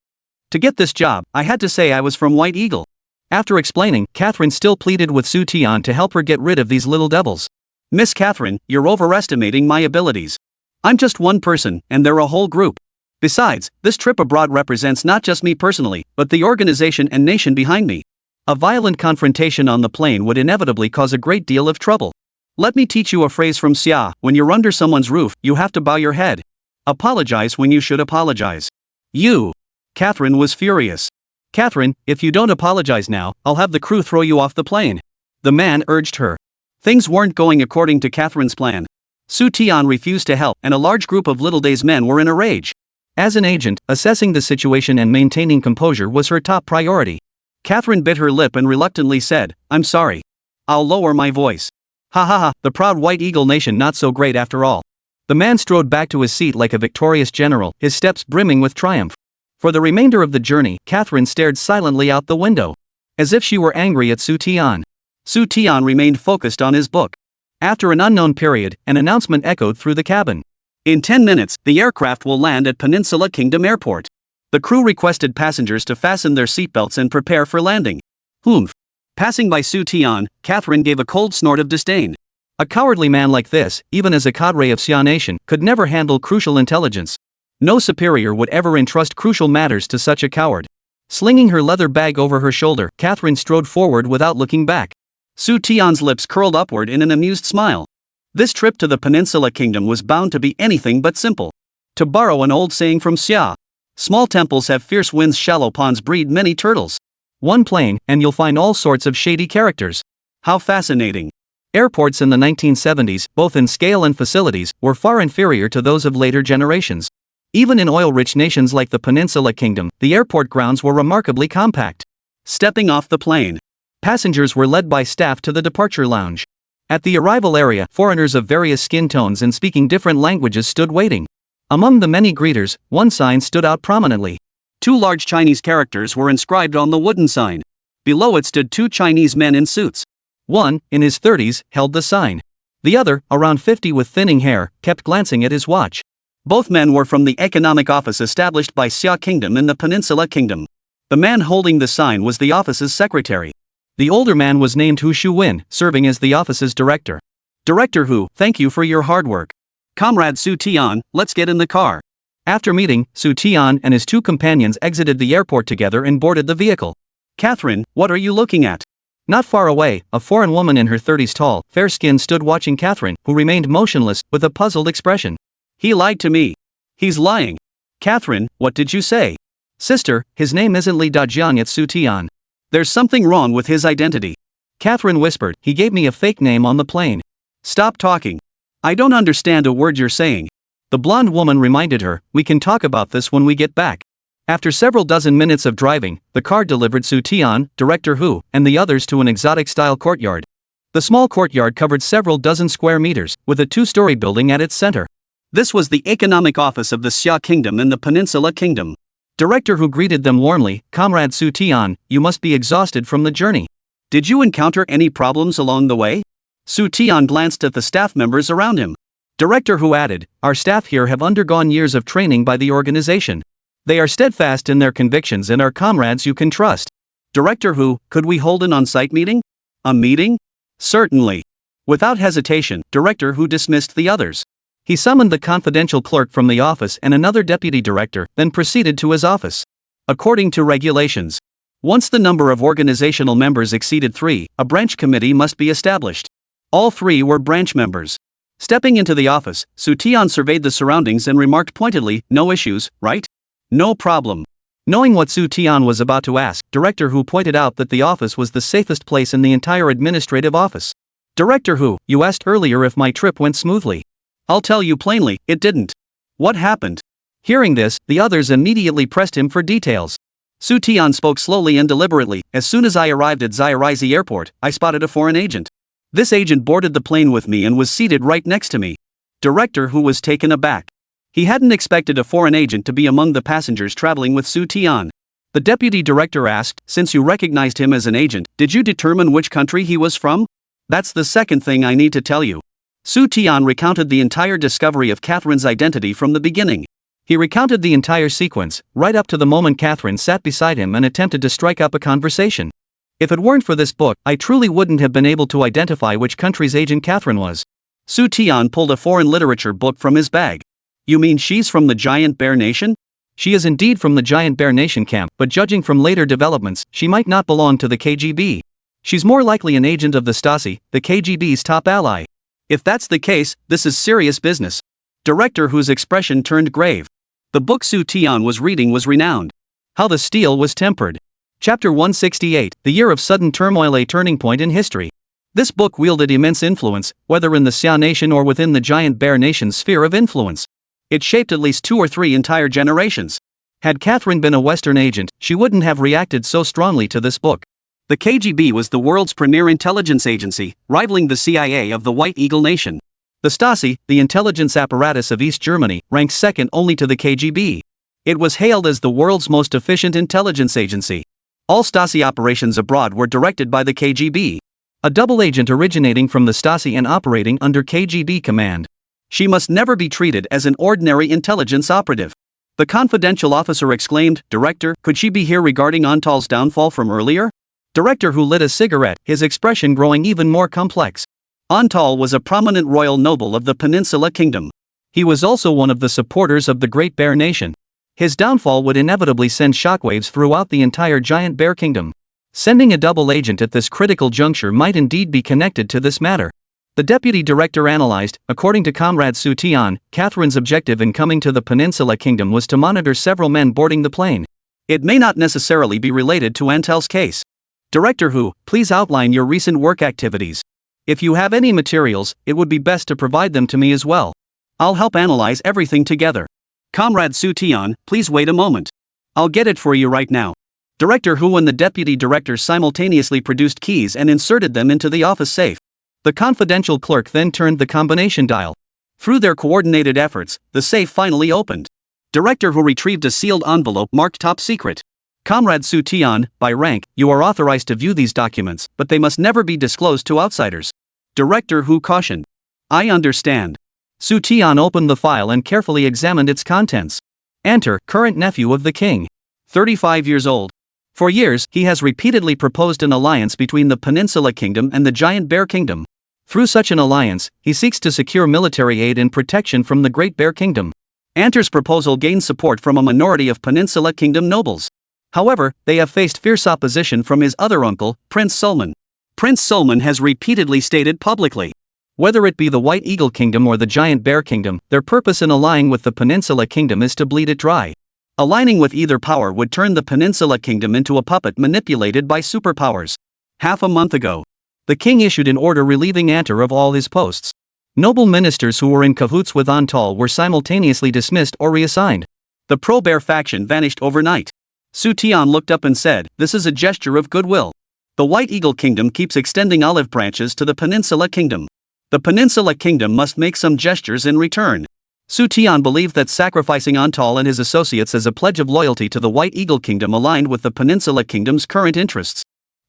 To get this job, I had to say I was from White Eagle. After explaining, Catherine still pleaded with Xu Tian to help her get rid of these little devils. "Miss Catherine, you're overestimating my abilities. I'm just one person, and they're a whole group. Besides, this trip abroad represents not just me personally, but the organization and nation behind me. A violent confrontation on the plane would inevitably cause a great deal of trouble. Let me teach you a phrase from Xia. When you're under someone's roof, you have to bow your head. Apologize when you should apologize." "You!" Catherine was furious. "Catherine, if you don't apologize now, I'll have the crew throw you off the plane." The man urged her. Things weren't going according to Catherine's plan. Xu Tian refused to help, and a large group of Little Day's men were in a rage. As an agent, assessing the situation and maintaining composure was her top priority. Catherine bit her lip and reluctantly said, "I'm sorry. I'll lower my voice." "Ha ha ha, the proud White Eagle nation not so great after all." The man strode back to his seat like a victorious general, his steps brimming with triumph. For the remainder of the journey, Catherine stared silently out the window, as if she were angry at Xu Tian. Xu Tian remained focused on his book. After an unknown period, an announcement echoed through the cabin. "In 10 minutes, the aircraft will land at Peninsula Kingdom Airport. The crew requested passengers to fasten their seatbelts and prepare for landing." "Humph." Passing by Xu Tian, Catherine gave a cold snort of disdain. A cowardly man like this, even as a cadre of Xia Nation, could never handle crucial intelligence. No superior would ever entrust crucial matters to such a coward. Slinging her leather bag over her shoulder, Catherine strode forward without looking back. Xu Tian's lips curled upward in an amused smile. This trip to the Peninsula Kingdom was bound to be anything but simple. To borrow an old saying from Xia, small temples have fierce winds, shallow ponds breed many turtles. One plane, and you'll find all sorts of shady characters. How fascinating. Airports in the 1970s, both in scale and facilities, were far inferior to those of later generations. Even in oil-rich nations like the Peninsula Kingdom, the airport grounds were remarkably compact. Stepping off the plane, passengers were led by staff to the departure lounge. At the arrival area, foreigners of various skin tones and speaking different languages stood waiting. Among the many greeters, one sign stood out prominently. 2 large Chinese characters were inscribed on the wooden sign. Below it stood 2 Chinese men in suits. One, in his 30s, held the sign. The other, around 50 with thinning hair, kept glancing at his watch. Both men were from the economic office established by Xia Kingdom in the Peninsula Kingdom. The man holding the sign was the office's secretary. The older man was named Hu Shuwen, serving as the office's director. "Director Hu, thank you for your hard work. Comrade Xu Tian, let's get in the car." After meeting, Xu Tian and his 2 companions exited the airport together and boarded the vehicle. "Catherine, what are you looking at?" Not far away, a foreign woman in her 30s, tall, fair-skinned, stood watching Catherine, who remained motionless, with a puzzled expression. "He lied to me. He's lying." "Catherine, what did you say?" "Sister, his name isn't Li Dajiang, it's Xu Tian. There's something wrong with his identity." Catherine whispered, "He gave me a fake name on the plane." "Stop talking. I don't understand a word you're saying." The blonde woman reminded her, "We can talk about this when we get back." After several dozen minutes of driving, the car delivered Xu Tian, Director Hu, and the others to an exotic-style courtyard. The small courtyard covered several dozen square meters, with a 2-story building at its center. This was the economic office of the Xia Kingdom in the Peninsula Kingdom. Director Hu greeted them warmly, "Comrade Xu Tian, you must be exhausted from the journey. Did you encounter any problems along the way?" Xu Tian glanced at the staff members around him. Director Hu added, "Our staff here have undergone years of training by the organization. They are steadfast in their convictions and are comrades you can trust." "Director Hu, could we hold an on-site meeting?" "A meeting? Certainly." Without hesitation, Director Hu dismissed the others. He summoned the confidential clerk from the office and another deputy director, then proceeded to his office. According to regulations, once the number of organizational members exceeded 3, a branch committee must be established. All 3 were branch members. Stepping into the office, Xu Tian surveyed the surroundings and remarked pointedly, "No issues, right?" "No problem. Knowing what Xu Tian was about to ask, Director Hu pointed out that the office was the safest place in the entire administrative office. Director Hu, you asked earlier if my trip went smoothly. I'll tell you plainly, it didn't. What happened? Hearing this, the others immediately pressed him for details. Xu Tian spoke slowly and deliberately. As soon as I arrived at Zaireizi Airport, I spotted a foreign agent. This agent boarded the plane with me and was seated right next to me. Director Hu was taken aback. He hadn't expected a foreign agent to be among the passengers traveling with Xu Tian. The deputy director asked, since you recognized him as an agent, did you determine which country he was from? That's the second thing I need to tell you. Xu Tian recounted the entire discovery of Catherine's identity from the beginning. He recounted the entire sequence, right up to the moment Catherine sat beside him and attempted to strike up a conversation. If it weren't for this book, I truly wouldn't have been able to identify which country's agent Catherine was. Xu Tian pulled a foreign literature book from his bag. You mean she's from the Giant Bear Nation? She is indeed from the Giant Bear Nation camp, but judging from later developments, she might not belong to the KGB. She's more likely an agent of the Stasi, the KGB's top ally. If that's the case, this is serious business. Director Hu's expression turned grave. The book Xu Tian was reading was renowned. How the Steel Was Tempered. Chapter 168, The Year of Sudden Turmoil, a Turning Point in History. This book wielded immense influence, whether in the Xia Nation or within the Giant Bear Nation's sphere of influence. It shaped at least 2 or 3 entire generations. Had Catherine been a Western agent, she wouldn't have reacted so strongly to this book. The KGB was the world's premier intelligence agency, rivaling the CIA of the White Eagle Nation. The Stasi, the intelligence apparatus of East Germany, ranked second only to the KGB. It was hailed as the world's most efficient intelligence agency. All Stasi operations abroad were directed by the KGB. A double agent originating from the Stasi and operating under KGB command. She must never be treated as an ordinary intelligence operative. The confidential officer exclaimed, Director, could she be here regarding Antal's downfall from earlier? Director Hu lit a cigarette, his expression growing even more complex. Antal was a prominent royal noble of the Peninsula Kingdom. He was also one of the supporters of the Great Bear Nation. His downfall would inevitably send shockwaves throughout the entire Giant Bear Kingdom. Sending a double agent at this critical juncture might indeed be connected to this matter. The deputy director analyzed, according to Comrade Xu Tian, Catherine's objective in coming to the Peninsula Kingdom was to monitor several men boarding the plane. It may not necessarily be related to Antel's case. Director Hu, please outline your recent work activities. If you have any materials, it would be best to provide them to me as well. I'll help analyze everything together. Comrade Xu Tian, please wait a moment. I'll get it for you right now. Director Hu and the deputy director simultaneously produced keys and inserted them into the office safe. The confidential clerk then turned the combination dial. Through their coordinated efforts, the safe finally opened. Director Hu retrieved a sealed envelope marked Top Secret. Comrade Xu Tian, by rank, you are authorized to view these documents, but they must never be disclosed to outsiders. Director Hu cautioned. I understand. Xu Tian opened the file and carefully examined its contents. Enter, current nephew of the king. 35 years old. For years, he has repeatedly proposed an alliance between the Peninsula Kingdom and the Giant Bear Kingdom. Through such an alliance, he seeks to secure military aid and protection from the Great Bear Kingdom. Anter's proposal gained support from a minority of Peninsula Kingdom nobles. However, they have faced fierce opposition from his other uncle, Prince Sulman. Prince Sulman has repeatedly stated publicly, whether it be the White Eagle Kingdom or the Giant Bear Kingdom, their purpose in allying with the Peninsula Kingdom is to bleed it dry. Aligning with either power would turn the Peninsula Kingdom into a puppet manipulated by superpowers. Half a month ago, the king issued an order relieving Anter of all his posts. Noble ministers who were in cahoots with Antal were simultaneously dismissed or reassigned. The pro-bear faction vanished overnight. Xu Tian looked up and said, this is a gesture of goodwill. The White Eagle Kingdom keeps extending olive branches to the Peninsula Kingdom. The Peninsula Kingdom must make some gestures in return. Xu Tian believed that sacrificing Antal and his associates as a pledge of loyalty to the White Eagle Kingdom aligned with the Peninsula Kingdom's current interests.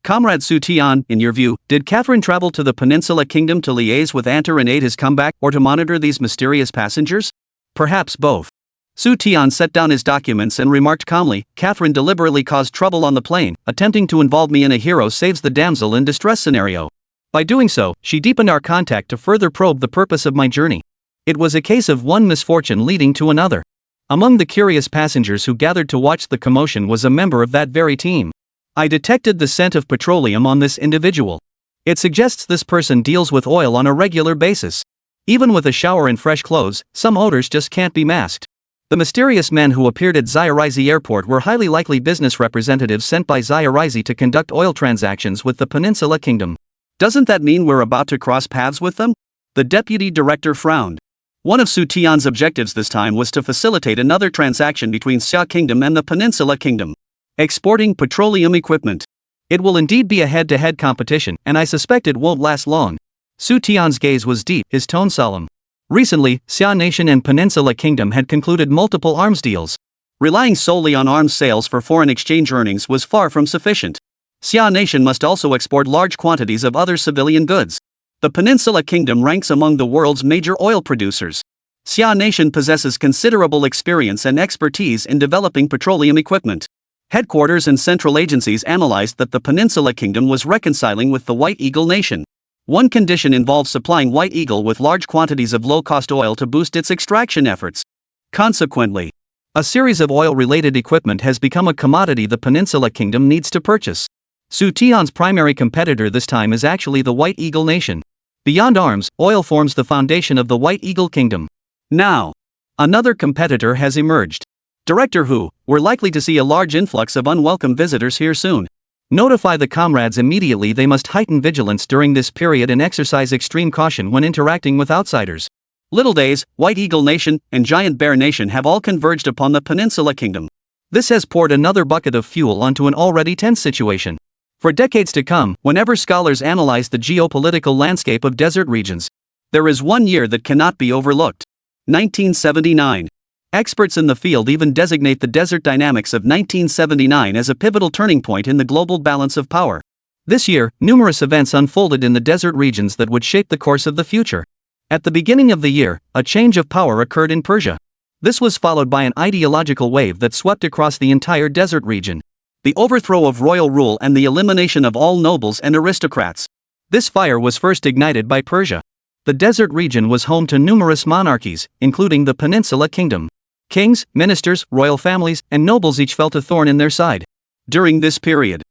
Comrade Xu Tian, in your view, did Catherine travel to the Peninsula Kingdom to liaise with Anter and aid his comeback, or to monitor these mysterious passengers? Perhaps both. Xu Tian set down his documents and remarked calmly, Catherine deliberately caused trouble on the plane, attempting to involve me in a hero saves the damsel in distress scenario. By doing so, she deepened our contact to further probe the purpose of my journey. It was a case of one misfortune leading to another. Among the curious passengers who gathered to watch the commotion was a member of that very team. I detected the scent of petroleum on this individual. It suggests this person deals with oil on a regular basis. Even with a shower and fresh clothes, some odors just can't be masked. The mysterious men who appeared at Xiaorizi Airport were highly likely business representatives sent by Xiaorizi to conduct oil transactions with the Peninsula Kingdom. Doesn't that mean we're about to cross paths with them? The deputy director frowned. One of Xu Tian's objectives this time was to facilitate another transaction between Xia Kingdom and the Peninsula Kingdom. Exporting petroleum equipment. It will indeed be a head-to-head competition, and I suspect it won't last long. Xu Tian's gaze was deep, his tone solemn. Recently, Xia Nation and Peninsula Kingdom had concluded multiple arms deals. Relying solely on arms sales for foreign exchange earnings was far from sufficient. Xia Nation must also export large quantities of other civilian goods. The Peninsula Kingdom ranks among the world's major oil producers. Xia Nation possesses considerable experience and expertise in developing petroleum equipment. Headquarters and central agencies analyzed that the Peninsula Kingdom was reconciling with the White Eagle Nation. One condition involved supplying White Eagle with large quantities of low-cost oil to boost its extraction efforts. Consequently, a series of oil-related equipment has become a commodity the Peninsula Kingdom needs to purchase. Xu Tian's primary competitor this time is actually the White Eagle Nation. Beyond arms, oil forms the foundation of the White Eagle Kingdom. Now, another competitor has emerged. Director Hu, we're likely to see a large influx of unwelcome visitors here soon. Notify the comrades immediately. They must heighten vigilance during this period and exercise extreme caution when interacting with outsiders. Little Days, White Eagle Nation, and Giant Bear Nation have all converged upon the Peninsula Kingdom. This has poured another bucket of fuel onto an already tense situation. For decades to come, whenever scholars analyze the geopolitical landscape of desert regions, there is one year that cannot be overlooked. 1979. Experts in the field even designate the desert dynamics of 1979 as a pivotal turning point in the global balance of power. This year, numerous events unfolded in the desert regions that would shape the course of the future. At the beginning of the year, a change of power occurred in Persia. This was followed by an ideological wave that swept across the entire desert region. The overthrow of royal rule and the elimination of all nobles and aristocrats. This fire was first ignited by Persia. The desert region was home to numerous monarchies, including the Peninsula Kingdom. Kings, ministers, royal families, and nobles each felt a thorn in their side. During this period,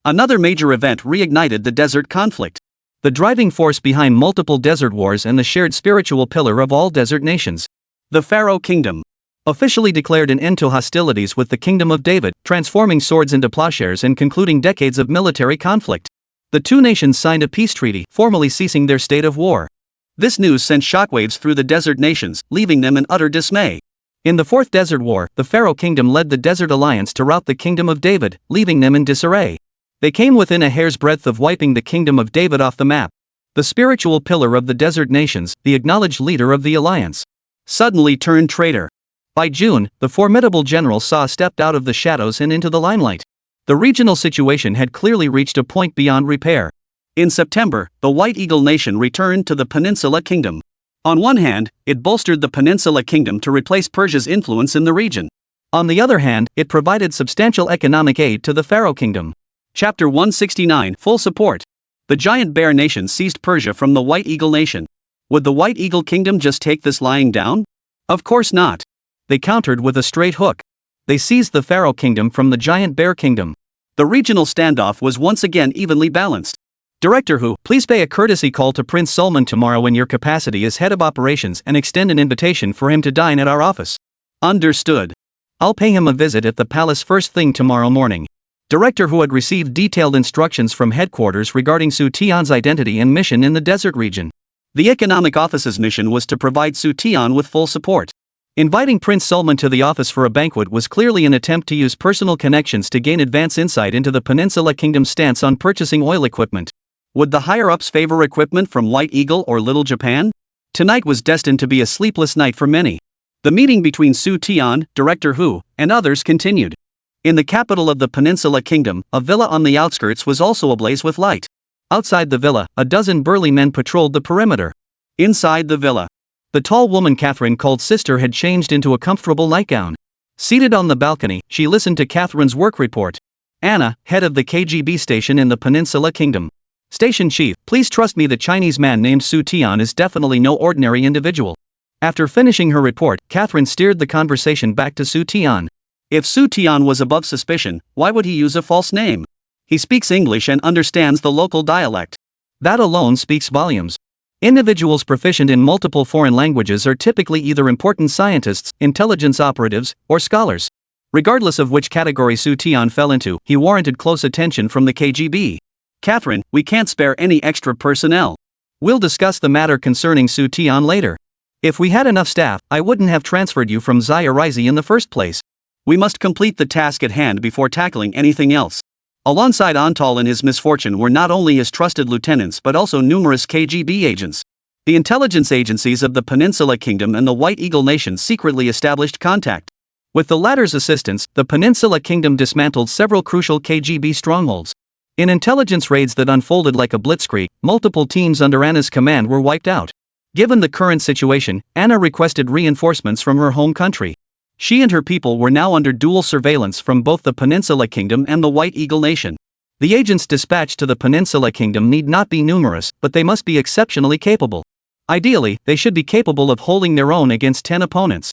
another major event reignited the desert conflict. The driving force behind multiple desert wars and the shared spiritual pillar of all desert nations. The Pharaoh Kingdom officially declared an end to hostilities with the Kingdom of David, transforming swords into plowshares and concluding decades of military conflict. The two nations signed a peace treaty, formally ceasing their state of war. This news sent shockwaves through the desert nations, leaving them in utter dismay. In the Fourth Desert War, the Pharaoh Kingdom led the Desert Alliance to rout the Kingdom of David, leaving them in disarray. They came within a hair's breadth of wiping the Kingdom of David off the map. The spiritual pillar of the desert nations, the acknowledged leader of the alliance, suddenly turned traitor. By June, the formidable general Sa stepped out of the shadows and into the limelight. The regional situation had clearly reached a point beyond repair. In September, the White Eagle Nation returned to the Peninsula Kingdom. On one hand, it bolstered the Peninsula Kingdom to replace Persia's influence in the region. On the other hand, it provided substantial economic aid to the Pharaoh Kingdom. Chapter 169, Full Support. The Giant Bear Nation seized Persia from the White Eagle Nation. Would the White Eagle Kingdom just take this lying down? Of course not. They countered with a straight hook. They seized the Pharaoh Kingdom from the Giant Bear Kingdom. The regional standoff was once again evenly balanced. Director Hu, please pay a courtesy call to Prince Sulman tomorrow in your capacity as head of operations and extend an invitation for him to dine at our office. Understood. I'll pay him a visit at the palace first thing tomorrow morning. Director Hu had received detailed instructions from headquarters regarding Xu Tian's identity and mission in the desert region. The economic office's mission was to provide Xu Tian with full support. Inviting Prince Sulman to the office for a banquet was clearly an attempt to use personal connections to gain advance insight into the Peninsula Kingdom's stance on purchasing oil equipment. Would the higher-ups favor equipment from White Eagle or Little Japan? Tonight was destined to be a sleepless night for many. The meeting between Xu Tian, Director Hu, and others continued. In the capital of the Peninsula Kingdom, a villa on the outskirts was also ablaze with light. Outside the villa, a dozen burly men patrolled the perimeter. Inside the villa, the tall woman Catherine called Sister had changed into a comfortable nightgown. Seated on the balcony, she listened to Catherine's work report. Anna, head of the KGB station in the Peninsula Kingdom. Station chief, please trust me, the Chinese man named Xu Tian is definitely no ordinary individual. After finishing her report, Catherine steered the conversation back to Xu Tian. If Xu Tian was above suspicion, why would he use a false name? He speaks English and understands the local dialect. That alone speaks volumes. Individuals proficient in multiple foreign languages are typically either important scientists, intelligence operatives, or scholars. Regardless of which category Xu Tian fell into, he warranted close attention from the KGB. Catherine, we can't spare any extra personnel. We'll discuss the matter concerning Xu Tian later. If we had enough staff, I wouldn't have transferred you from Xia in the first place. We must complete the task at hand before tackling anything else. Alongside Antal in his misfortune were not only his trusted lieutenants but also numerous KGB agents. The intelligence agencies of the Peninsula Kingdom and the White Eagle Nation secretly established contact. With the latter's assistance, the Peninsula Kingdom dismantled several crucial KGB strongholds. In intelligence raids that unfolded like a blitzkrieg, multiple teams under Anna's command were wiped out. Given the current situation, Anna requested reinforcements from her home country. She and her people were now under dual surveillance from both the Peninsula Kingdom and the White Eagle Nation. The agents dispatched to the Peninsula Kingdom need not be numerous, but they must be exceptionally capable. Ideally, they should be capable of holding their own against 10 opponents.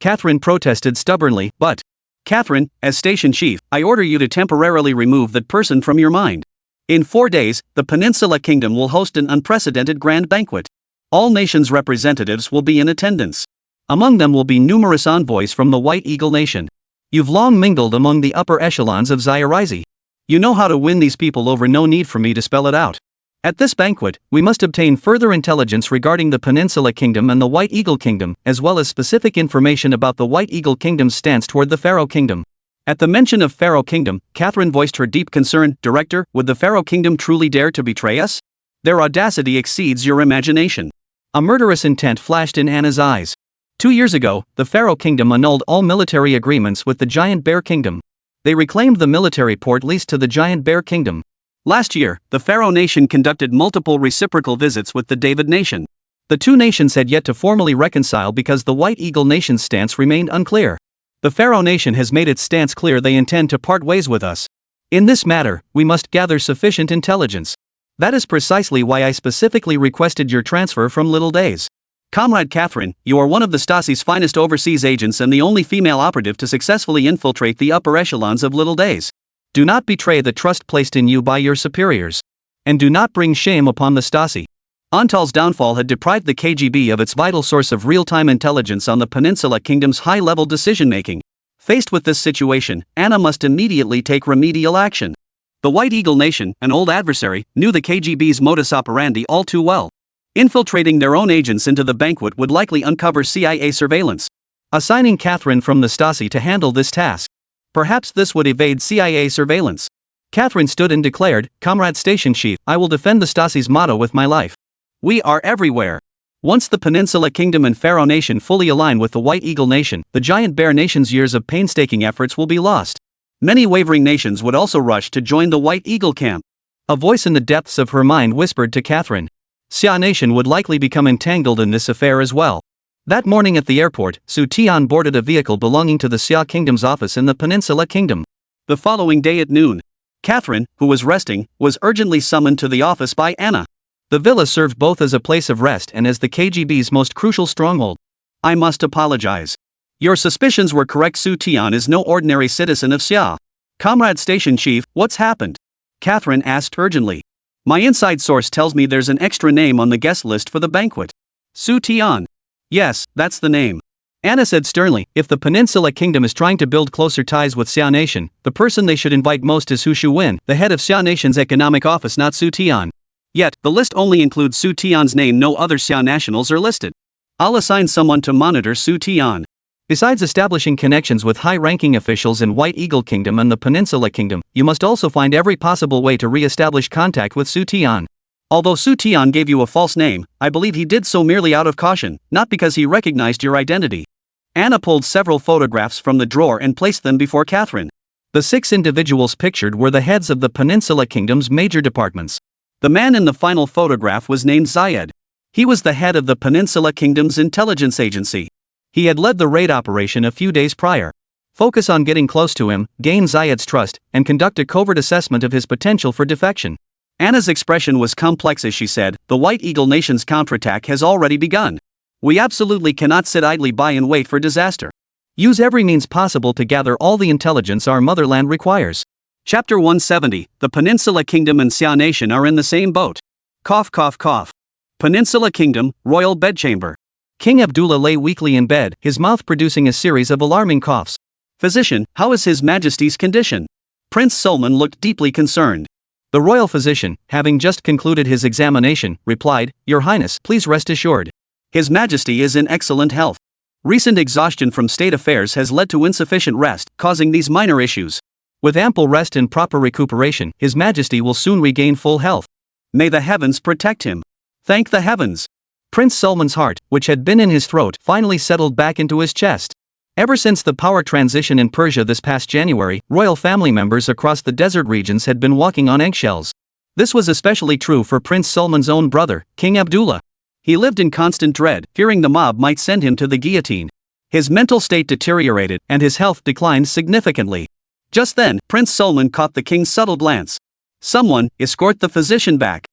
Catherine protested stubbornly, but, Catherine, as station chief, I order you to temporarily remove that person from your mind. In 4 days, the Peninsula Kingdom will host an unprecedented grand banquet. All nations' representatives will be in attendance. Among them will be numerous envoys from the White Eagle Nation. You've long mingled among the upper echelons of Xia. You know how to win these people over, no need for me to spell it out. At this banquet, we must obtain further intelligence regarding the Peninsula Kingdom and the White Eagle Kingdom, as well as specific information about the White Eagle Kingdom's stance toward the Pharaoh Kingdom. At the mention of Pharaoh Kingdom, Catherine voiced her deep concern. Director, would the Pharaoh Kingdom truly dare to betray us? Their audacity exceeds your imagination. A murderous intent flashed in Anna's eyes. 2 years ago, the Pharaoh Kingdom annulled all military agreements with the Giant Bear Kingdom. They reclaimed the military port leased to the Giant Bear Kingdom. Last year, the Pharaoh Nation conducted multiple reciprocal visits with the David Nation. The two nations had yet to formally reconcile because the White Eagle Nation's stance remained unclear. The Pharaoh Nation has made its stance clear: they intend to part ways with us. In this matter, we must gather sufficient intelligence. That is precisely why I specifically requested your transfer from Little Days. Comrade Catherine, you are one of the Stasi's finest overseas agents and the only female operative to successfully infiltrate the upper echelons of Little Days. Do not betray the trust placed in you by your superiors. And do not bring shame upon the Stasi. Antal's downfall had deprived the KGB of its vital source of real-time intelligence on the Peninsula Kingdom's high-level decision-making. Faced with this situation, Anna must immediately take remedial action. The White Eagle Nation, an old adversary, knew the KGB's modus operandi all too well. Infiltrating their own agents into the banquet would likely uncover CIA surveillance. Assigning Catherine from the Stasi to handle this task. Perhaps this would evade CIA surveillance. Catherine stood and declared, Comrade Station Chief, I will defend the Stasi's motto with my life. We are everywhere. Once the Peninsula Kingdom and Pharaoh Nation fully align with the White Eagle Nation, the Giant Bear Nation's years of painstaking efforts will be lost. Many wavering nations would also rush to join the White Eagle camp. A voice in the depths of her mind whispered to Catherine. Xia Nation would likely become entangled in this affair as well. That morning at the airport, Xu Tian boarded a vehicle belonging to the Xia Kingdom's office in the Peninsula Kingdom. The following day at noon, Catherine, who was resting, was urgently summoned to the office by Anna. The villa served both as a place of rest and as the KGB's most crucial stronghold. I must apologize. Your suspicions were correct. Xu Tian is no ordinary citizen of Xia. Comrade Station Chief, what's happened? Catherine asked urgently. My inside source tells me there's an extra name on the guest list for the banquet. Xu Tian. Yes, that's the name. Anna said sternly, if the Peninsula Kingdom is trying to build closer ties with Xia Nation, the person they should invite most is Hu Shuwen, the head of Xia Nation's economic office, not Xu Tian. Yet, the list only includes Xu Tian's name. No other Xia nationals are listed. I'll assign someone to monitor Xu Tian. Besides establishing connections with high-ranking officials in White Eagle Kingdom and the Peninsula Kingdom, you must also find every possible way to re-establish contact with Xu Tian. Although Xu Tian gave you a false name, I believe he did so merely out of caution, not because he recognized your identity. Anna pulled several photographs from the drawer and placed them before Catherine. The 6 individuals pictured were the heads of the Peninsula Kingdom's major departments. The man in the final photograph was named Zayed. He was the head of the Peninsula Kingdom's intelligence agency. He had led the raid operation a few days prior. Focus on getting close to him, gain Zayed's trust, and conduct a covert assessment of his potential for defection. Anna's expression was complex as she said, the White Eagle Nation's counterattack has already begun. We absolutely cannot sit idly by and wait for disaster. Use every means possible to gather all the intelligence our motherland requires. Chapter 170, The Peninsula Kingdom and Xia Nation are in the same boat. Cough cough cough. Peninsula Kingdom, Royal Bedchamber. King Abdullah lay weakly in bed, his mouth producing a series of alarming coughs. Physician, how is His Majesty's condition? Prince Sulman looked deeply concerned. The royal physician, having just concluded his examination, replied, "Your Highness, please rest assured. His Majesty is in excellent health. Recent exhaustion from state affairs has led to insufficient rest, causing these minor issues. With ample rest and proper recuperation, His Majesty will soon regain full health. May the heavens protect him. Thank the heavens." Prince Sulman's heart, which had been in his throat, finally settled back into his chest. Ever since the power transition in Persia this past January, royal family members across the desert regions had been walking on eggshells. This was especially true for Prince Sulman's own brother, King Abdullah. He lived in constant dread, fearing the mob might send him to the guillotine. His mental state deteriorated, and his health declined significantly. Just then, Prince Sulman caught the king's subtle glance. "Someone, escort the physician back."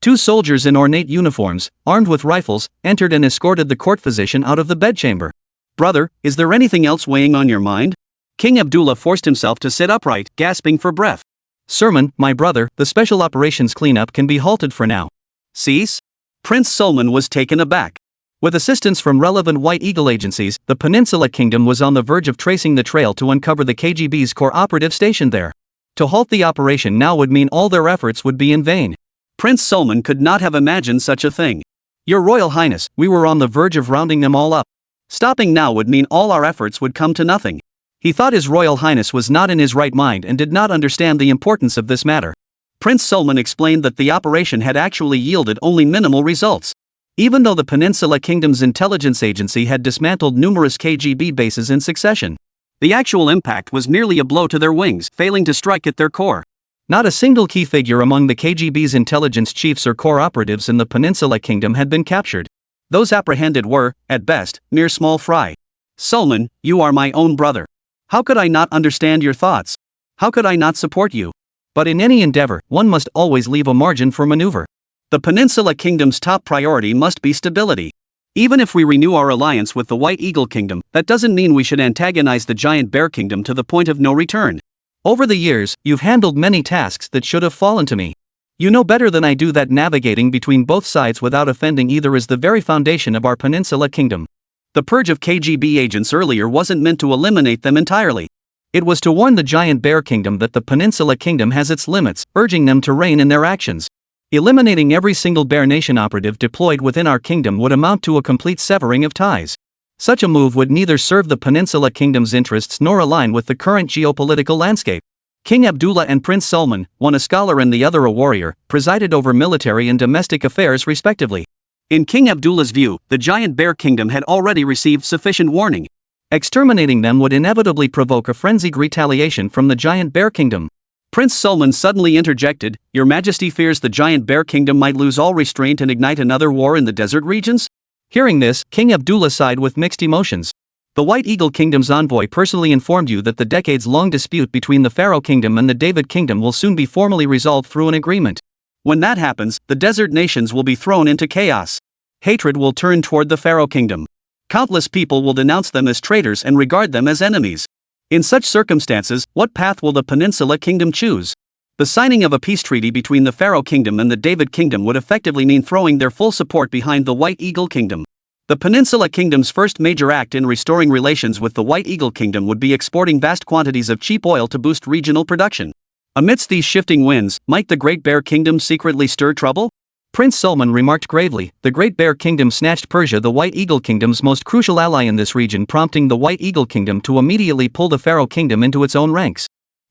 2 soldiers in ornate uniforms, armed with rifles, entered and escorted the court physician out of the bedchamber. "Brother, is there anything else weighing on your mind?" King Abdullah forced himself to sit upright, gasping for breath. "Sermon, my brother, the special operations cleanup can be halted for now." "Cease?" Prince Sulman was taken aback. With assistance from relevant White Eagle agencies, the Peninsula Kingdom was on the verge of tracing the trail to uncover the KGB's core operative stationed there. To halt the operation now would mean all their efforts would be in vain. Prince Sulman could not have imagined such a thing. "Your Royal Highness, we were on the verge of rounding them all up. Stopping now would mean all our efforts would come to nothing." He thought His Royal Highness was not in his right mind and did not understand the importance of this matter. Prince Sulman explained that the operation had actually yielded only minimal results. Even though the Peninsula Kingdom's intelligence agency had dismantled numerous KGB bases in succession, the actual impact was merely a blow to their wings, failing to strike at their core. Not a single key figure among the KGB's intelligence chiefs or core operatives in the Peninsula Kingdom had been captured. Those apprehended were, at best, mere small fry. "Sulman, you are my own brother. How could I not understand your thoughts? How could I not support you?" But in any endeavor, one must always leave a margin for maneuver. The Peninsula Kingdom's top priority must be stability. Even if we renew our alliance with the White Eagle Kingdom, that doesn't mean we should antagonize the Giant Bear Kingdom to the point of no return. Over the years, you've handled many tasks that should have fallen to me. You know better than I do that navigating between both sides without offending either is the very foundation of our Peninsula Kingdom. The purge of KGB agents earlier wasn't meant to eliminate them entirely. It was to warn the Giant Bear Kingdom that the Peninsula Kingdom has its limits, urging them to rein in their actions. Eliminating every single Bear Nation operative deployed within our kingdom would amount to a complete severing of ties. Such a move would neither serve the Peninsula Kingdom's interests nor align with the current geopolitical landscape. King Abdullah and Prince Sulman, one a scholar and the other a warrior, presided over military and domestic affairs respectively. In King Abdullah's view, the Giant Bear Kingdom had already received sufficient warning. Exterminating them would inevitably provoke a frenzied retaliation from the Giant Bear Kingdom. Prince Sulman suddenly interjected, "Your Majesty fears the Giant Bear Kingdom might lose all restraint and ignite another war in the desert regions?" Hearing this, King Abdullah sighed with mixed emotions. The White Eagle Kingdom's envoy personally informed you that the decades-long dispute between the Pharaoh Kingdom and the David Kingdom will soon be formally resolved through an agreement. When that happens, the desert nations will be thrown into chaos. Hatred will turn toward the Pharaoh Kingdom. Countless people will denounce them as traitors and regard them as enemies. In such circumstances, what path will the Peninsula Kingdom choose? The signing of a peace treaty between the Pharaoh Kingdom and the David Kingdom would effectively mean throwing their full support behind the White Eagle Kingdom. The Peninsula Kingdom's first major act in restoring relations with the White Eagle Kingdom would be exporting vast quantities of cheap oil to boost regional production. Amidst these shifting winds, might the Great Bear Kingdom secretly stir trouble? Prince Sulman remarked gravely, "The Great Bear Kingdom snatched Persia, the White Eagle Kingdom's most crucial ally in this region, prompting the White Eagle Kingdom to immediately pull the Pharaoh Kingdom into its own ranks.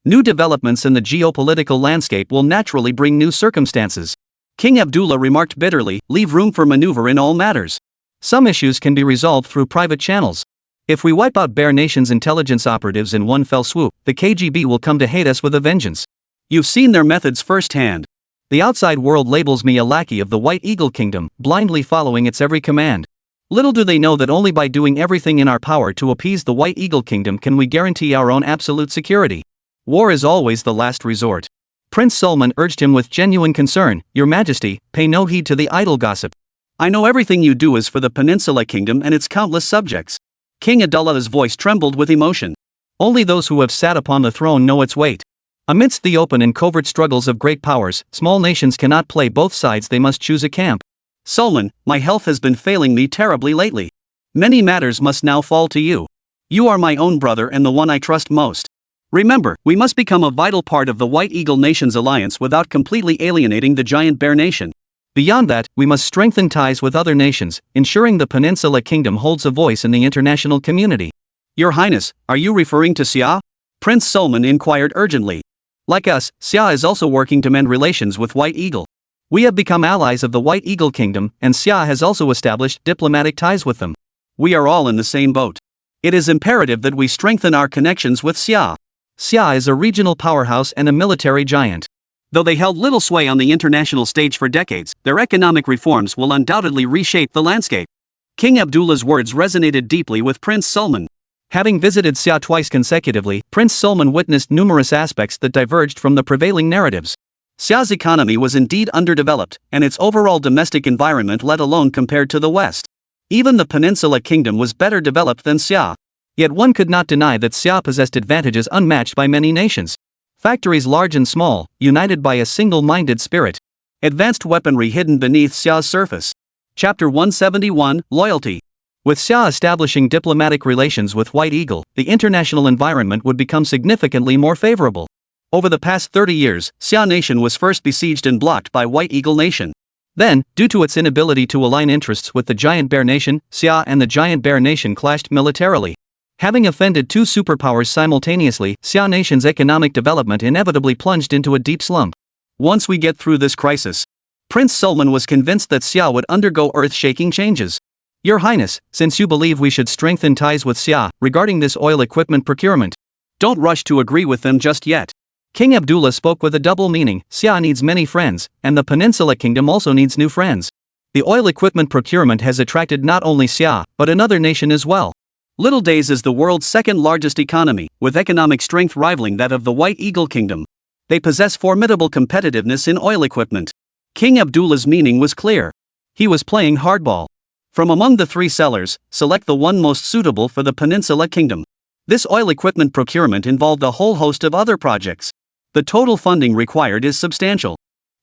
New developments in the geopolitical landscape will naturally bring new circumstances." King Abdullah remarked bitterly, "Leave room for maneuver in all matters. Some issues can be resolved through private channels. If we wipe out Bear Nation's intelligence operatives in one fell swoop, the KGB will come to hate us with a vengeance. You've seen their methods firsthand. The outside world labels me a lackey of the White Eagle Kingdom, blindly following its every command. Little do they know that only by doing everything in our power to appease the White Eagle Kingdom can we guarantee our own absolute security. War is always the last resort." Prince Sulman urged him with genuine concern, "Your Majesty, pay no heed to the idle gossip. I know everything you do is for the Peninsula Kingdom and its countless subjects." King Abdullah's voice trembled with emotion. "Only those who have sat upon the throne know its weight. Amidst the open and covert struggles of great powers, small nations cannot play both sides, they must choose a camp. Solman, my health has been failing me terribly lately. Many matters must now fall to you. You are my own brother and the one I trust most. Remember, we must become a vital part of the White Eagle Nation's alliance without completely alienating the Giant Bear Nation. Beyond that, we must strengthen ties with other nations, ensuring the Peninsula Kingdom holds a voice in the international community. Your Highness, are you referring to Xia? Prince Solman inquired urgently. Like us, Xia is also working to mend relations with White Eagle. We have become allies of the White Eagle Kingdom, and Xia has also established diplomatic ties with them. We are all in the same boat. It is imperative that we strengthen our connections with Xia. Xia is a regional powerhouse and a military giant. Though they held little sway on the international stage for decades, their economic reforms will undoubtedly reshape the landscape. King Abdullah's words resonated deeply with Prince Solman. Having visited Xia twice consecutively, Prince Solman witnessed numerous aspects that diverged from the prevailing narratives. Xia's economy was indeed underdeveloped, and its overall domestic environment let alone compared to the West. Even the Peninsula Kingdom was better developed than Xia. Yet one could not deny that Xia possessed advantages unmatched by many nations. Factories large and small, united by a single-minded spirit. Advanced weaponry hidden beneath Xia's surface. Chapter 171, Loyalty. With Xia establishing diplomatic relations with White Eagle, the international environment would become significantly more favorable. Over the past 30 years, Xia Nation was first besieged and blocked by White Eagle Nation. Then, due to its inability to align interests with the Giant Bear Nation, Xia and the Giant Bear Nation clashed militarily. Having offended two superpowers simultaneously, Xia Nation's economic development inevitably plunged into a deep slump. Once we get through this crisis, Prince Solman was convinced that Xia would undergo earth-shaking changes. Your Highness, since you believe we should strengthen ties with Xia regarding this oil equipment procurement, don't rush to agree with them just yet. King Abdullah spoke with a double meaning. Xia needs many friends, and the Peninsula Kingdom also needs new friends. The oil equipment procurement has attracted not only Xia, but another nation as well. Little Days is the world's second-largest economy, with economic strength rivaling that of the White Eagle Kingdom. They possess formidable competitiveness in oil equipment. King Abdullah's meaning was clear. He was playing hardball. From among the three sellers, select the one most suitable for the Peninsula Kingdom. This oil equipment procurement involved a whole host of other projects. The total funding required is substantial.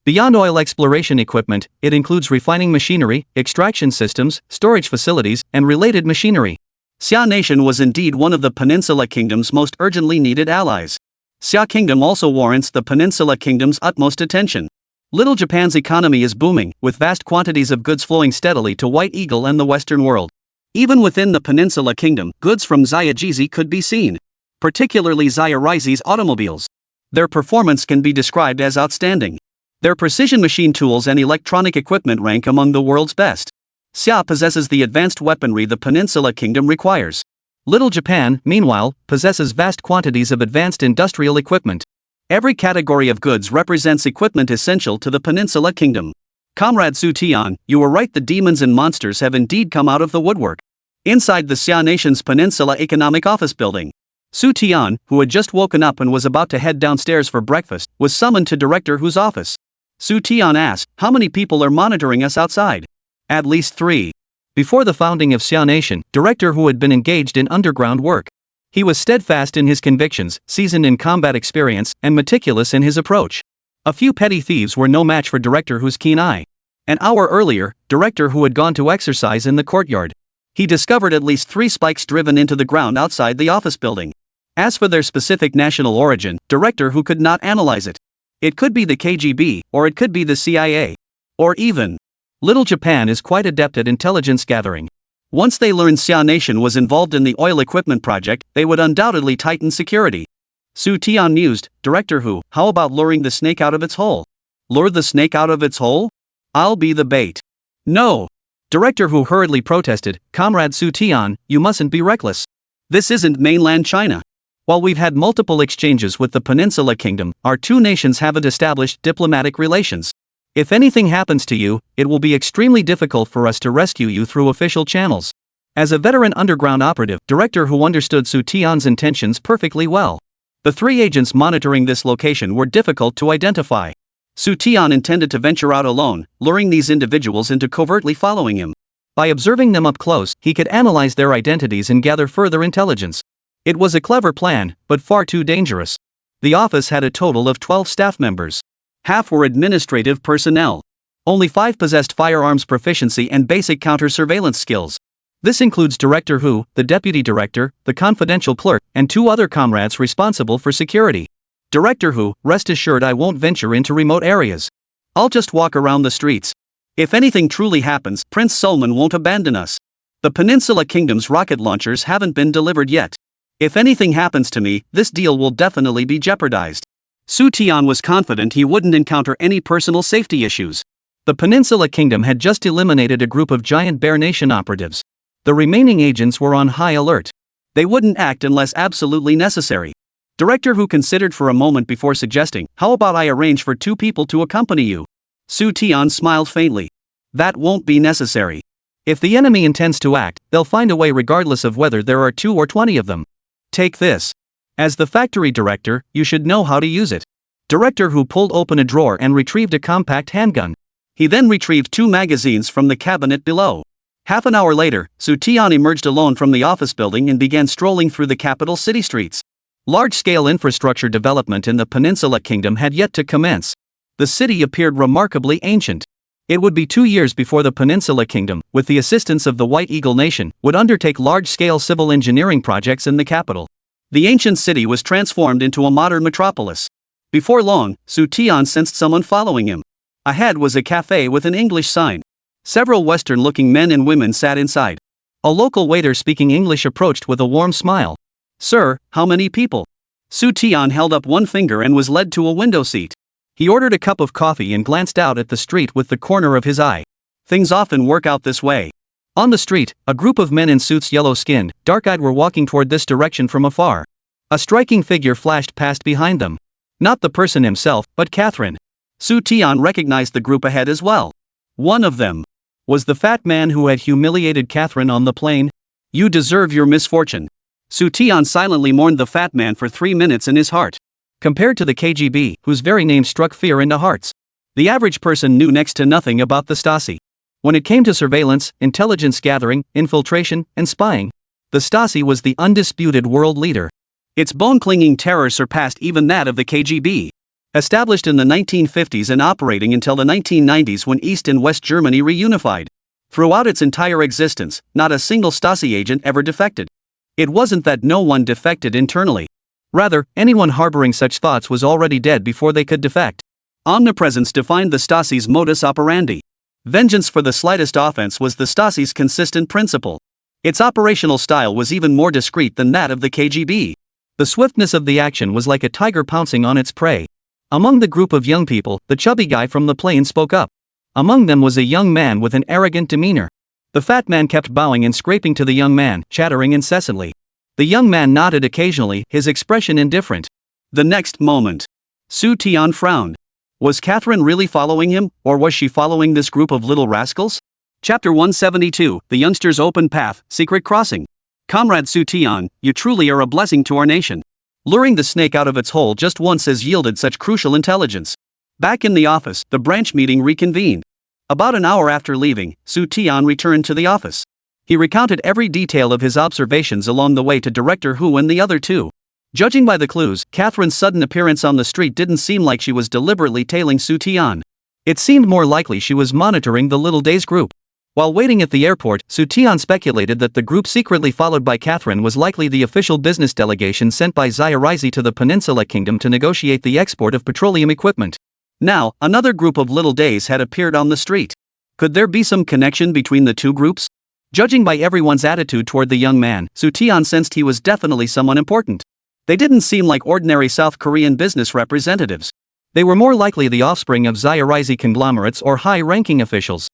Beyond oil exploration equipment, it includes refining machinery, extraction systems, storage facilities, and related machinery. Xia Nation was indeed one of the Peninsula Kingdom's most urgently needed allies. Xia Kingdom also warrants the Peninsula Kingdom's utmost attention. Little Japan's economy is booming, with vast quantities of goods flowing steadily to White Eagle and the Western world. Even within the Peninsula Kingdom, goods from Xiajizi could be seen. Particularly Xiarizi's automobiles. Their performance can be described as outstanding. Their precision machine tools and electronic equipment rank among the world's best. Xia possesses the advanced weaponry the Peninsula Kingdom requires. Little Japan, meanwhile, possesses vast quantities of advanced industrial equipment. Every category of goods represents equipment essential to the Peninsula Kingdom. Comrade Xu Tian, you were right, the demons and monsters have indeed come out of the woodwork. Inside the Xia Nation's Peninsula Economic Office building, Xu Tian, who had just woken up and was about to head downstairs for breakfast, was summoned to Director Hu's office. Xu Tian asked, "How many people are monitoring us outside?" At least 3. Before the founding of Xia Nation, Director Hu had been engaged in underground work. He was steadfast in his convictions, seasoned in combat experience, and meticulous in his approach. A few petty thieves were no match for Director Hu's keen eye. An hour earlier, Director Hu had gone to exercise in the courtyard. He discovered at least 3 spikes driven into the ground outside the office building. As for their specific national origin, Director Hu could not analyze it. It could be the KGB, or it could be the CIA. Or even Little Japan is quite adept at intelligence gathering. Once they learned Xia Nation was involved in the oil equipment project, they would undoubtedly tighten security. Xu Tian mused, "Director Hu, how about luring the snake out of its hole?" "Lure the snake out of its hole? I'll be the bait." "No." Director Hu hurriedly protested, "Comrade Xu Tian, you mustn't be reckless. This isn't mainland China. While we've had multiple exchanges with the Peninsula Kingdom, our two nations haven't established diplomatic relations. If anything happens to you, it will be extremely difficult for us to rescue you through official channels." As a veteran underground operative, Director Hu understood Xu Tian's intentions perfectly well. The 3 agents monitoring this location were difficult to identify. Xu Tian intended to venture out alone, luring these individuals into covertly following him. By observing them up close, he could analyze their identities and gather further intelligence. It was a clever plan, but far too dangerous. The office had a total of 12 staff members. Half were administrative personnel. Only 5 possessed firearms proficiency and basic counter-surveillance skills. This includes Director Hu, the deputy director, the confidential clerk, and 2 other comrades responsible for security. Director Hu, rest assured I won't venture into remote areas. I'll just walk around the streets. If anything truly happens, Prince Sulman won't abandon us. The Peninsula Kingdom's rocket launchers haven't been delivered yet. If anything happens to me, this deal will definitely be jeopardized. Xu Tian was confident he wouldn't encounter any personal safety issues. The Peninsula Kingdom had just eliminated a group of giant Bear Nation operatives. The remaining agents were on high alert. They wouldn't act unless absolutely necessary. Director Hu considered for a moment before suggesting, "How about I arrange for 2 people to accompany you?" Xu Tian smiled faintly. "That won't be necessary. If the enemy intends to act, they'll find a way regardless of whether there are 2 or 20 of them. Take this. As the factory director, you should know how to use it." Director Hu pulled open a drawer and retrieved a compact handgun. He then retrieved 2 magazines from the cabinet below. Half an hour later, Xu Tian emerged alone from the office building and began strolling through the capital city streets. Large-scale infrastructure development in the Peninsula Kingdom had yet to commence. The city appeared remarkably ancient. It would be 2 years before the Peninsula Kingdom, with the assistance of the White Eagle Nation, would undertake large-scale civil engineering projects in the capital. The ancient city was transformed into a modern metropolis. Before long, Xu Tian sensed someone following him. Ahead was a cafe with an English sign. Several Western-looking men and women sat inside. A local waiter speaking English approached with a warm smile. "Sir, how many people?" Xu Tian held up one finger and was led to a window seat. He ordered a cup of coffee and glanced out at the street with the corner of his eye. Things often work out this way. On the street, a group of men in suits, yellow-skinned, dark-eyed, were walking toward this direction from afar. A striking figure flashed past behind them. Not the person himself, but Catherine. Xu Tian recognized the group ahead as well. One of them was the fat man who had humiliated Catherine on the plane. "You deserve your misfortune." Xu Tian silently mourned the fat man for 3 minutes in his heart. Compared to the KGB, whose very name struck fear into hearts, the average person knew next to nothing about the Stasi. When it came to surveillance, intelligence gathering, infiltration, and spying, the Stasi was the undisputed world leader. Its bone-clinging terror surpassed even that of the KGB. Established in the 1950s and operating until the 1990s when East and West Germany reunified. Throughout its entire existence, not a single Stasi agent ever defected. It wasn't that no one defected internally. Rather, anyone harboring such thoughts was already dead before they could defect. Omnipresence defined the Stasi's modus operandi. Vengeance for the slightest offense was the Stasi's consistent principle. Its operational style was even more discreet than that of the KGB. The swiftness of the action was like a tiger pouncing on its prey. Among the group of young people, the chubby guy from the plane spoke up. Among them was a young man with an arrogant demeanor. The fat man kept bowing and scraping to the young man, chattering incessantly. The young man nodded occasionally, his expression indifferent. The next moment, Xu Tian frowned. Was Catherine really following him, or was she following this group of little rascals? Chapter 172, The Youngster's Open Path, Secret Crossing. Comrade Xu Tian, you truly are a blessing to our nation. Luring the snake out of its hole just once has yielded such crucial intelligence. Back in the office, the branch meeting reconvened. About an hour after leaving, Xu Tian returned to the office. He recounted every detail of his observations along the way to Director Hu and the other 2. Judging by the clues, Catherine's sudden appearance on the street didn't seem like she was deliberately tailing Xu Tian. It seemed more likely she was monitoring the Little Days group. While waiting at the airport, Xu Tian speculated that the group secretly followed by Catherine was likely the official business delegation sent by Xia to the Peninsula Kingdom to negotiate the export of petroleum equipment. Now, another group of Little Days had appeared on the street. Could there be some connection between the 2 groups? Judging by everyone's attitude toward the young man, Xu Tian sensed he was definitely someone important. They didn't seem like ordinary South Korean business representatives. They were more likely the offspring of Xia conglomerates or high-ranking officials.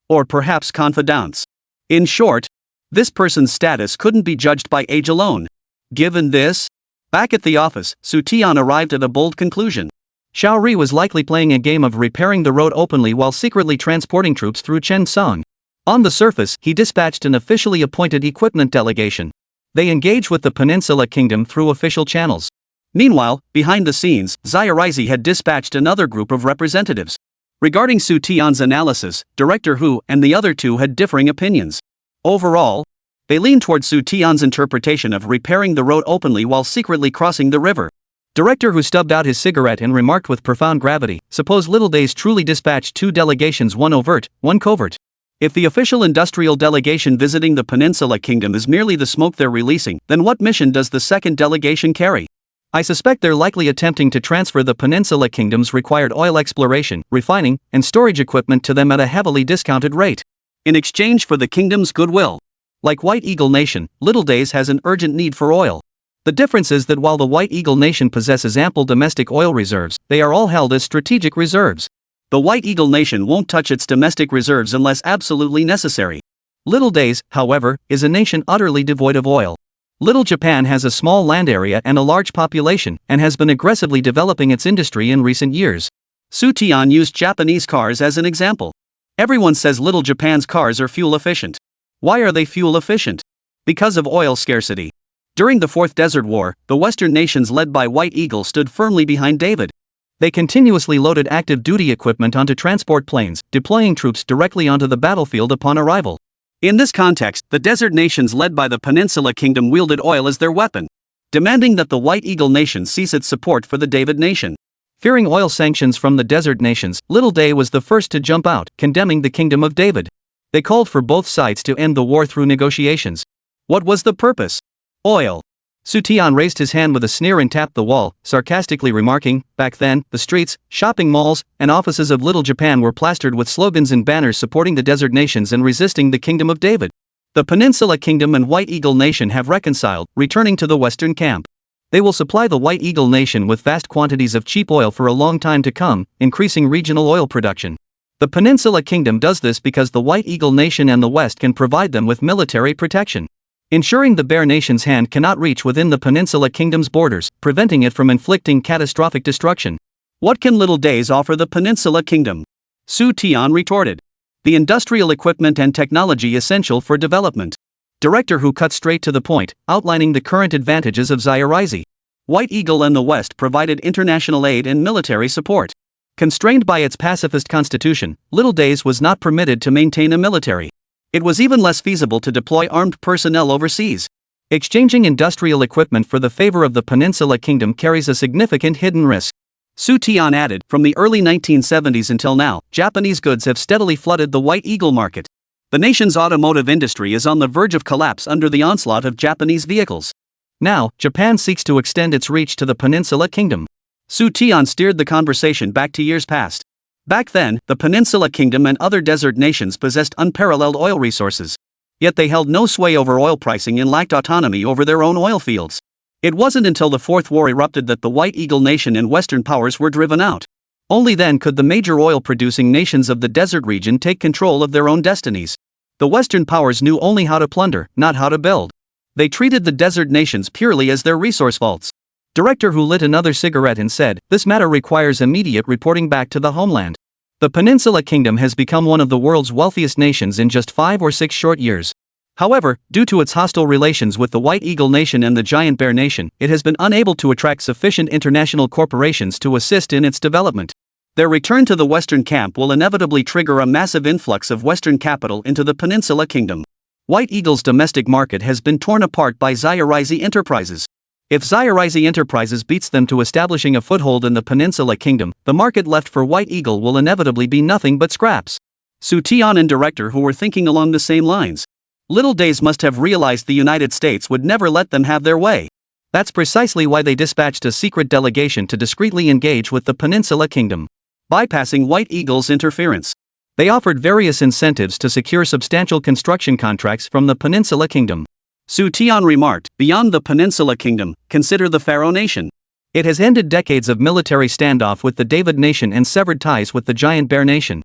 Or perhaps confidants. In short, this person's status couldn't be judged by age alone. Given this, back at the office, Xu Tian arrived at a bold conclusion. Xiao Ri was likely playing a game of repairing the road openly while secretly transporting troops through Chengsong. On the surface, he dispatched an officially appointed equipment delegation. They engaged with the Peninsula Kingdom through official channels. Meanwhile, behind the scenes, Xia had dispatched another group of representatives. Regarding Xu Tian's analysis, Director Hu and the other 2 had differing opinions. Overall, they leaned toward Xu Tian's interpretation of repairing the road openly while secretly crossing the river. Director Hu stubbed out his cigarette and remarked with profound gravity, suppose Little Days truly dispatched 2 delegations, one overt, one covert. If the official industrial delegation visiting the Peninsula Kingdom is merely the smoke they're releasing, then what mission does the second delegation carry? I suspect they're likely attempting to transfer the Peninsula Kingdom's required oil exploration, refining, and storage equipment to them at a heavily discounted rate, in exchange for the kingdom's goodwill. Like White Eagle Nation, Little Days has an urgent need for oil. The difference is that while the White Eagle Nation possesses ample domestic oil reserves, they are all held as strategic reserves. The White Eagle Nation won't touch its domestic reserves unless absolutely necessary. Little Days, however, is a nation utterly devoid of oil. Little Japan has a small land area and a large population, and has been aggressively developing its industry in recent years. Xu Tian used Japanese cars as an example. Everyone says Little Japan's cars are fuel efficient. Why are they fuel efficient? Because of oil scarcity. During the Fourth Desert War, the Western nations led by White Eagle stood firmly behind David. They continuously loaded active duty equipment onto transport planes, deploying troops directly onto the battlefield upon arrival. In this context, the desert nations led by the Peninsula Kingdom wielded oil as their weapon, demanding that the White Eagle Nation cease its support for the David Nation. Fearing oil sanctions from the desert nations, Little Day was the first to jump out, condemning the Kingdom of David. They called for both sides to end the war through negotiations. What was the purpose? Oil. Xu Tian raised his hand with a sneer and tapped the wall, sarcastically remarking, back then, the streets, shopping malls, and offices of Little Japan were plastered with slogans and banners supporting the desert nations and resisting the Kingdom of David. The Peninsula Kingdom and White Eagle Nation have reconciled, returning to the Western camp. They will supply the White Eagle Nation with vast quantities of cheap oil for a long time to come, increasing regional oil production. The Peninsula Kingdom does this because the White Eagle Nation and the West can provide them with military protection, ensuring the Bear Nation's hand cannot reach within the Peninsula Kingdom's borders, preventing it from inflicting catastrophic destruction. What can Little Days offer the Peninsula Kingdom? Xu Tian retorted. The industrial equipment and technology essential for development. Director Hu cut straight to the point, outlining the current advantages of Xia. White Eagle and the West provided international aid and military support. Constrained by its pacifist constitution, Little Days was not permitted to maintain a military. It was even less feasible to deploy armed personnel overseas. Exchanging industrial equipment for the favor of the Peninsula Kingdom carries a significant hidden risk. Xu Tian added, from the early 1970s until now, Japanese goods have steadily flooded the White Eagle market. The nation's automotive industry is on the verge of collapse under the onslaught of Japanese vehicles. Now, Japan seeks to extend its reach to the Peninsula Kingdom. Xu Tian steered the conversation back to years past. Back then, the Peninsula Kingdom and other desert nations possessed unparalleled oil resources. Yet they held no sway over oil pricing and lacked autonomy over their own oil fields. It wasn't until the Fourth War erupted that the White Eagle Nation and Western powers were driven out. Only then could the major oil-producing nations of the desert region take control of their own destinies. The Western powers knew only how to plunder, not how to build. They treated the desert nations purely as their resource vaults. Director Hu lit another cigarette and said, this matter requires immediate reporting back to the homeland. The Peninsula Kingdom has become one of the world's wealthiest nations in just 5 or 6 short years. However, due to its hostile relations with the White Eagle Nation and the Giant Bear Nation, it has been unable to attract sufficient international corporations to assist in its development. Their return to the Western camp will inevitably trigger a massive influx of Western capital into the Peninsula Kingdom. White Eagle's domestic market has been torn apart by Xia Enterprises. If Xia Enterprises beats them to establishing a foothold in the Peninsula Kingdom, the market left for White Eagle will inevitably be nothing but scraps. Xu Tian and Director Hu were thinking along the same lines. Little Days must have realized the United States would never let them have their way. That's precisely why they dispatched a secret delegation to discreetly engage with the Peninsula Kingdom, bypassing White Eagle's interference. They offered various incentives to secure substantial construction contracts from the Peninsula Kingdom. Xu Tian remarked, beyond the Peninsula Kingdom, consider the Pharaoh Nation. It has ended decades of military standoff with the David Nation and severed ties with the Giant Bear Nation.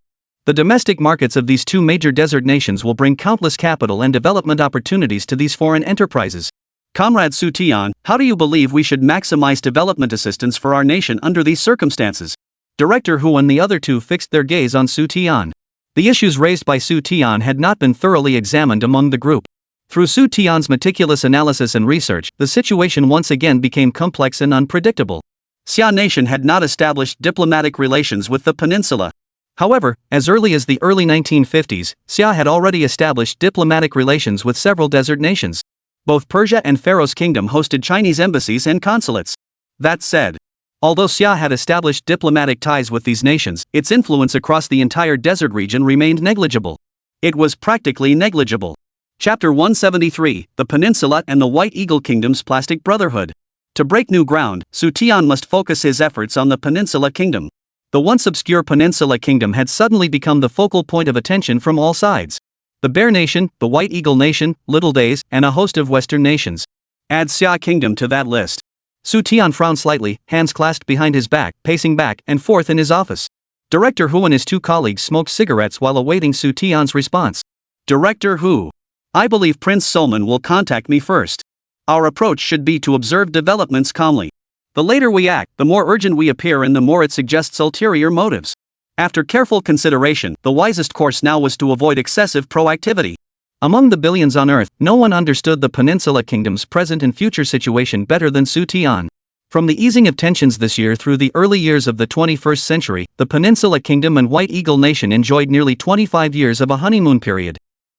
The domestic markets of these two major desert nations will bring countless capital and development opportunities to these foreign enterprises. Comrade Xu Tian, how do you believe we should maximize development assistance for our nation under these circumstances? Director Hu and the other two fixed their gaze on Xu Tian. The issues raised by Xu Tian had not been thoroughly examined among the group. Through Xu Tian's meticulous analysis and research, the situation once again became complex and unpredictable. Xia Nation had not established diplomatic relations with the peninsula. However, as early as the early 1950s, Xia had already established diplomatic relations with several desert nations. Both Persia and Pharaoh's Kingdom hosted Chinese embassies and consulates. That said, Although Xia had established diplomatic ties with these nations, its influence across the entire desert region remained negligible. It was practically negligible. Chapter 173, The Peninsula and the White Eagle Kingdom's Plastic Brotherhood. To break new ground, Xu Tian must focus his efforts on the Peninsula Kingdom. The once obscure Peninsula Kingdom had suddenly become the focal point of attention from all sides. The Bear Nation, the White Eagle Nation, Little Days, and a host of Western nations. Add Xia Kingdom to that list. Xu Tian frowned slightly, hands clasped behind his back, pacing back and forth in his office. Director Hu and his two colleagues smoked cigarettes while awaiting Xu Tian's response. Director Hu. I believe Prince Solman will contact me first. Our approach should be to observe developments calmly. The later we act, the more urgent we appear and the more it suggests ulterior motives. After careful consideration, the wisest course now was to avoid excessive proactivity. Among the billions on Earth, no one understood the Peninsula Kingdom's present and future situation better than Xu Tian. From the easing of tensions this year through the early years of the 21st century, the Peninsula Kingdom and White Eagle Nation enjoyed nearly 25 years of a honeymoon period.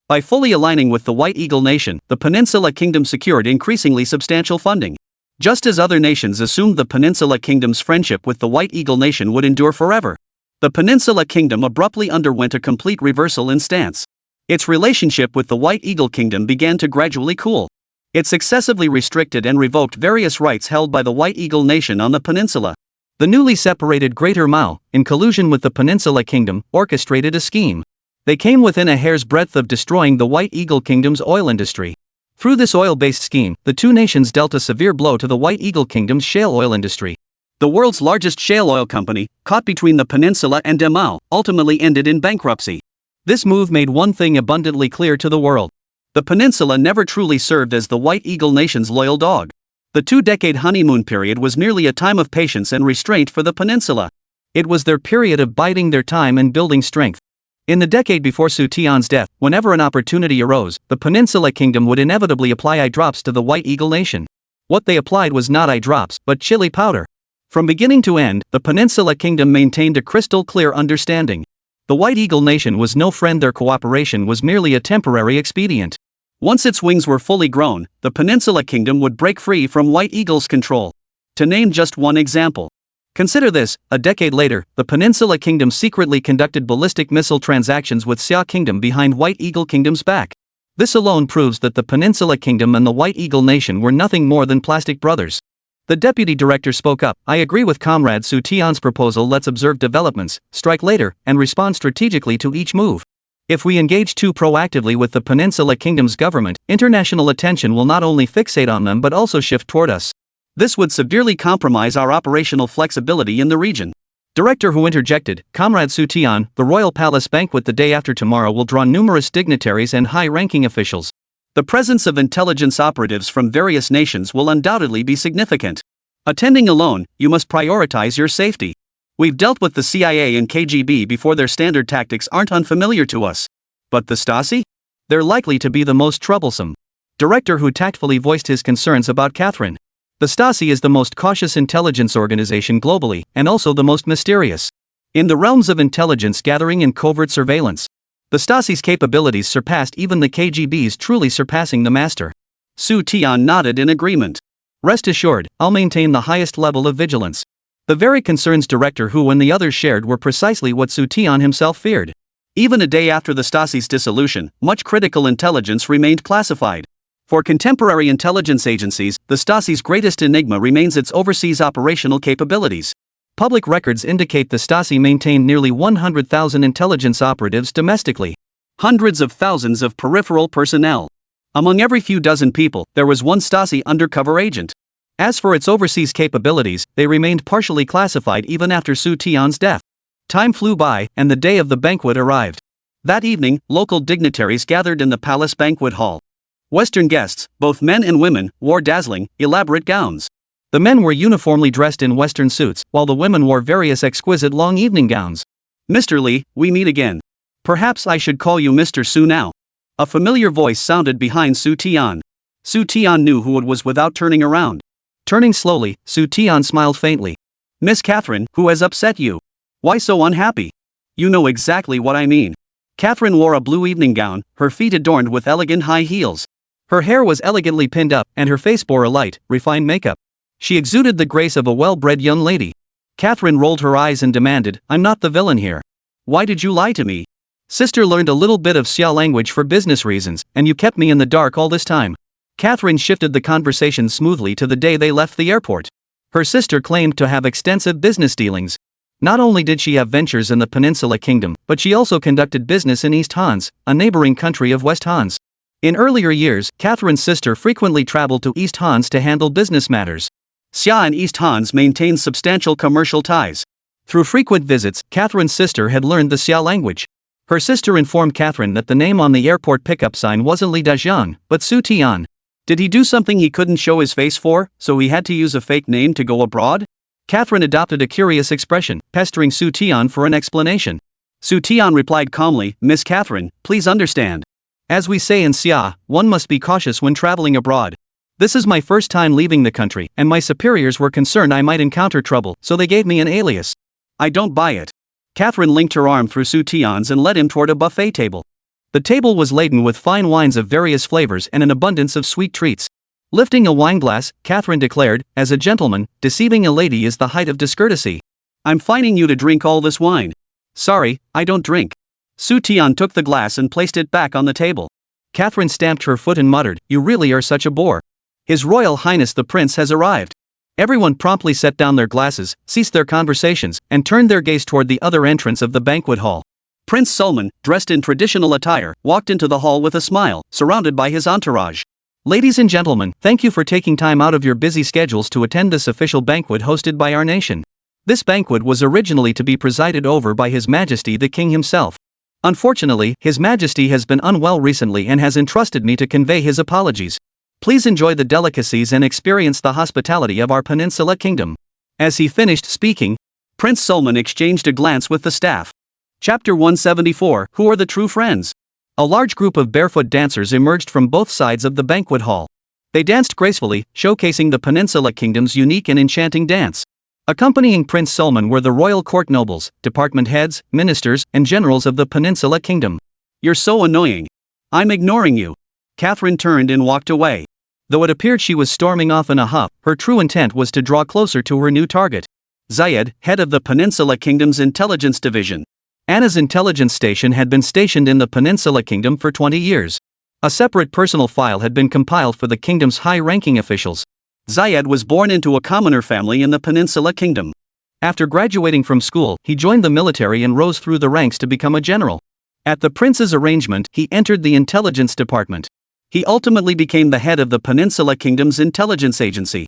By fully aligning with the White Eagle Nation, the Peninsula Kingdom secured increasingly substantial funding. Just as other nations assumed the Peninsula Kingdom's friendship with the White Eagle Nation would endure forever, the Peninsula Kingdom abruptly underwent a complete reversal in stance. Its relationship with the White Eagle Kingdom began to gradually cool. It successively restricted and revoked various rights held by the White Eagle Nation on the peninsula. The newly separated Greater Mao, in collusion with the Peninsula Kingdom, orchestrated a scheme. They came within a hair's breadth of destroying the White Eagle Kingdom's oil industry. Through this oil-based scheme, the two nations dealt a severe blow to the White Eagle Kingdom's shale oil industry. The world's largest shale oil company, caught between the peninsula and Demao, ultimately ended in bankruptcy. This move made one thing abundantly clear to the world. The peninsula never truly served as the White Eagle Nation's loyal dog. The 2-decade honeymoon period was merely a time of patience and restraint for the peninsula. It was their period of biding their time and building strength. In the decade before Xu Tian's death, whenever an opportunity arose, the Peninsula Kingdom would inevitably apply eye drops to the White Eagle Nation. What they applied was not eye drops, but chili powder. From beginning to end, the Peninsula Kingdom maintained a crystal-clear understanding. The White Eagle Nation was no friend, their cooperation was merely a temporary expedient. Once its wings were fully grown, the Peninsula Kingdom would break free from White Eagle's control. To name just one example. Consider this: a decade later, the Peninsula Kingdom secretly conducted ballistic missile transactions with Xia Kingdom behind White Eagle Kingdom's back. This alone proves that the Peninsula Kingdom and the White Eagle Nation were nothing more than plastic brothers. The deputy director spoke up. I agree with Comrade Xu Tian's proposal. Let's observe developments, strike later, and respond strategically to each move. If we engage too proactively with the Peninsula Kingdom's government, international attention will not only fixate on them but also shift toward us. This would severely compromise our operational flexibility in the region. Director Hu interjected, Comrade Xu Tian, the Royal Palace banquet the day after tomorrow will draw numerous dignitaries and high-ranking officials. The presence of intelligence operatives from various nations will undoubtedly be significant. Attending alone, you must prioritize your safety. We've dealt with the CIA and KGB before. Their standard tactics aren't unfamiliar to us. But the Stasi? They're likely to be the most troublesome. Director Hu tactfully voiced his concerns about Catherine. The Stasi is the most cautious intelligence organization globally, and also the most mysterious. In the realms of intelligence gathering and covert surveillance, the Stasi's capabilities surpassed even the KGB's, truly surpassing the master. Xu Tian nodded in agreement. Rest assured, I'll maintain the highest level of vigilance. The very concerns Director Hu and the others shared were precisely what Xu Tian himself feared. Even a day after the Stasi's dissolution, much critical intelligence remained classified. For contemporary intelligence agencies, the Stasi's greatest enigma remains its overseas operational capabilities. Public records indicate the Stasi maintained nearly 100,000 intelligence operatives domestically. Hundreds of thousands of peripheral personnel. Among every few dozen people, there was one Stasi undercover agent. As for its overseas capabilities, they remained partially classified even after Xu Tian's death. Time flew by, and the day of the banquet arrived. That evening, local dignitaries gathered in the palace banquet hall. Western guests, both men and women, wore dazzling, elaborate gowns. The men were uniformly dressed in Western suits, while the women wore various exquisite long evening gowns. Mr. Li, we meet again. Perhaps I should call you Mr. Su now. A familiar voice sounded behind Xu Tian. Xu Tian knew who it was without turning around. Turning slowly, Xu Tian smiled faintly. Miss Catherine, who has upset you? Why so unhappy? You know exactly what I mean. Catherine wore a blue evening gown, her feet adorned with elegant high heels. Her hair was elegantly pinned up, and her face bore a light, refined makeup. She exuded the grace of a well-bred young lady. Catherine rolled her eyes and demanded, "I'm not the villain here. Why did you lie to me? Sister learned a little bit of Xia language for business reasons, and you kept me in the dark all this time." Catherine shifted the conversation smoothly to the day they left the airport. Her sister claimed to have extensive business dealings. Not only did she have ventures in the Peninsula Kingdom, but she also conducted business in East Hans, a neighboring country of West Hans. In earlier years, Catherine's sister frequently traveled to East Hans to handle business matters. Xia and East Hans maintained substantial commercial ties. Through frequent visits, Catherine's sister had learned the Xia language. Her sister informed Catherine that the name on the airport pickup sign wasn't Li Dajian, but Xu Tian. Did he do something he couldn't show his face for, so he had to use a fake name to go abroad? Catherine adopted a curious expression, pestering Xu Tian for an explanation. Xu Tian replied calmly, "Miss Catherine, please understand. As we say in Xia, one must be cautious when traveling abroad. This is my first time leaving the country, and my superiors were concerned I might encounter trouble, so they gave me an alias." "I don't buy it." Catherine linked her arm through Xu Tian's and led him toward a buffet table. The table was laden with fine wines of various flavors and an abundance of sweet treats. Lifting a wineglass, Catherine declared, "As a gentleman, deceiving a lady is the height of discourtesy. I'm fining you to drink all this wine." "Sorry, I don't drink." Xu Tian took the glass and placed it back on the table. Catherine stamped her foot and muttered, "You really are such a bore. His Royal Highness the Prince has arrived." Everyone promptly set down their glasses, ceased their conversations, and turned their gaze toward the other entrance of the banquet hall. Prince Sulman, dressed in traditional attire, walked into the hall with a smile, surrounded by his entourage. "Ladies and gentlemen, thank you for taking time out of your busy schedules to attend this official banquet hosted by our nation. This banquet was originally to be presided over by His Majesty the King himself. Unfortunately, His Majesty has been unwell recently and has entrusted me to convey his apologies. Please enjoy the delicacies and experience the hospitality of our Peninsula Kingdom." As he finished speaking, Prince Sulman exchanged a glance with the staff. Chapter 174, Who are the True Friends? A large group of barefoot dancers emerged from both sides of the banquet hall. They danced gracefully, showcasing the Peninsula Kingdom's unique and enchanting dance. Accompanying Prince Sulman were the royal court nobles, department heads, ministers, and generals of the Peninsula Kingdom. "You're so annoying. I'm ignoring you." Catherine turned and walked away. Though it appeared she was storming off in a huff, her true intent was to draw closer to her new target. Zayed, head of the Peninsula Kingdom's intelligence division. Anna's intelligence station had been stationed in the Peninsula Kingdom for 20 years. A separate personal file had been compiled for the kingdom's high-ranking officials. Zayed was born into a commoner family in the Peninsula Kingdom. After graduating from school, he joined the military and rose through the ranks to become a general. At the prince's arrangement, he entered the intelligence department. He ultimately became the head of the Peninsula Kingdom's intelligence agency.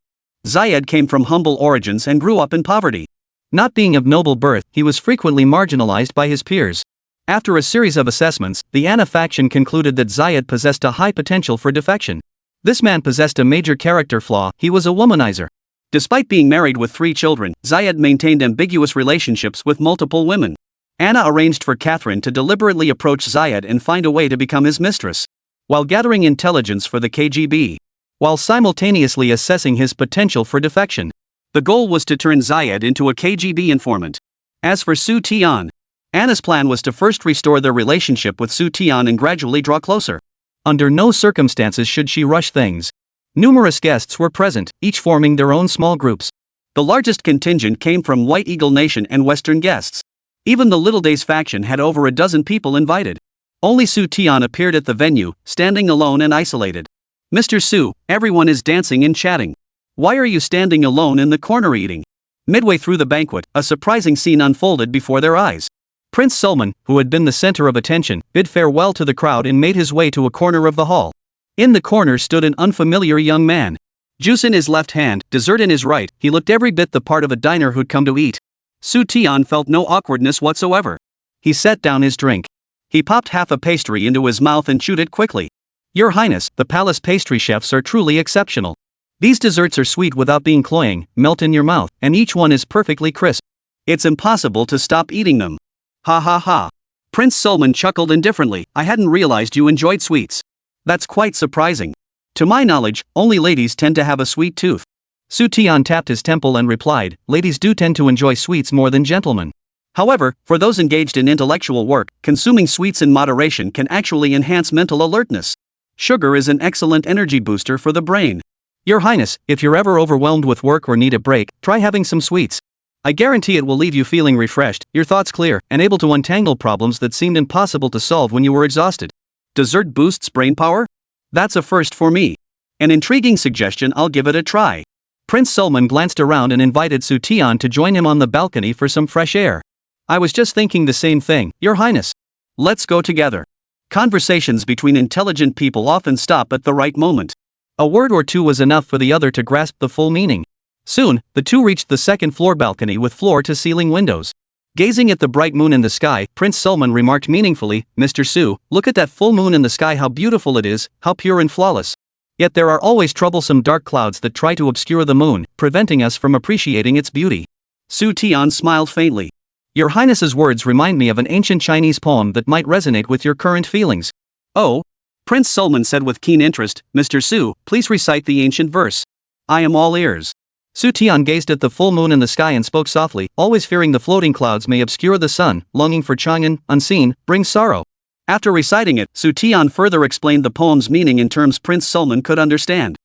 Zayed came from humble origins and grew up in poverty. Not being of noble birth, he was frequently marginalized by his peers. After a series of assessments, the Anna faction concluded that Zayed possessed a high potential for defection. This man possessed a major character flaw: he was a womanizer. Despite being married with 3 children, Zayed maintained ambiguous relationships with multiple women. Anna arranged for Catherine to deliberately approach Zayed and find a way to become his mistress, while gathering intelligence for the KGB, while simultaneously assessing his potential for defection. The goal was to turn Zayed into a KGB informant. As for Xu Tian, Anna's plan was to first restore their relationship with Xu Tian and gradually draw closer. Under no circumstances should she rush things. Numerous guests were present, each forming their own small groups. The largest contingent came from White Eagle Nation and Western guests. Even the Little Days faction had over a dozen people invited. Only Xu Tian appeared at the venue, standing alone and isolated. "Mr. Su, everyone is dancing and chatting. Why are you standing alone in the corner eating?" Midway through the banquet, a surprising scene unfolded before their eyes. Prince Sulman, who had been the center of attention, bid farewell to the crowd and made his way to a corner of the hall. In the corner stood an unfamiliar young man. Juice in his left hand, dessert in his right, he looked every bit the part of a diner who'd come to eat. Xu Tian felt no awkwardness whatsoever. He set down his drink. He popped half a pastry into his mouth and chewed it quickly. "Your Highness, the palace pastry chefs are truly exceptional. These desserts are sweet without being cloying, melt in your mouth, and each one is perfectly crisp. It's impossible to stop eating them." "Ha ha ha." Prince Sulman chuckled indifferently. "I hadn't realized you enjoyed sweets. That's quite surprising. To my knowledge, only ladies tend to have a sweet tooth." Xu Tian tapped his temple and replied, "Ladies do tend to enjoy sweets more than gentlemen. However, for those engaged in intellectual work, consuming sweets in moderation can actually enhance mental alertness. Sugar is an excellent energy booster for the brain." Your Highness, if you're ever overwhelmed with work or need a break, try having some sweets. I guarantee it will leave you feeling refreshed, your thoughts clear, and able to untangle problems that seemed impossible to solve when you were exhausted. Dessert boosts brain power? That's a first for me. An intriguing suggestion, I'll give it a try. Prince Sulman glanced around and invited Xu Tian to join him on the balcony for some fresh air. I was just thinking the same thing, Your Highness. Let's go together. Conversations between intelligent people often stop at the right moment. A word or two was enough for the other to grasp the full meaning. Soon, the two reached the second-floor balcony with floor-to-ceiling windows. Gazing at the bright moon in the sky, Prince Sulman remarked meaningfully, Mr. Su, look at that full moon in the sky, how beautiful it is, how pure and flawless. Yet there are always troublesome dark clouds that try to obscure the moon, preventing us from appreciating its beauty. Xu Tian smiled faintly. Your Highness's words remind me of an ancient Chinese poem that might resonate with your current feelings. Oh? Prince Sulman said with keen interest, Mr. Su, please recite the ancient verse. I am all ears. Xu Tian gazed at the full moon in the sky and spoke softly, always fearing the floating clouds may obscure the sun, longing for Chang'an, unseen, brings sorrow. After reciting it, Xu Tian further explained the poem's meaning in terms Prince Sulman could understand.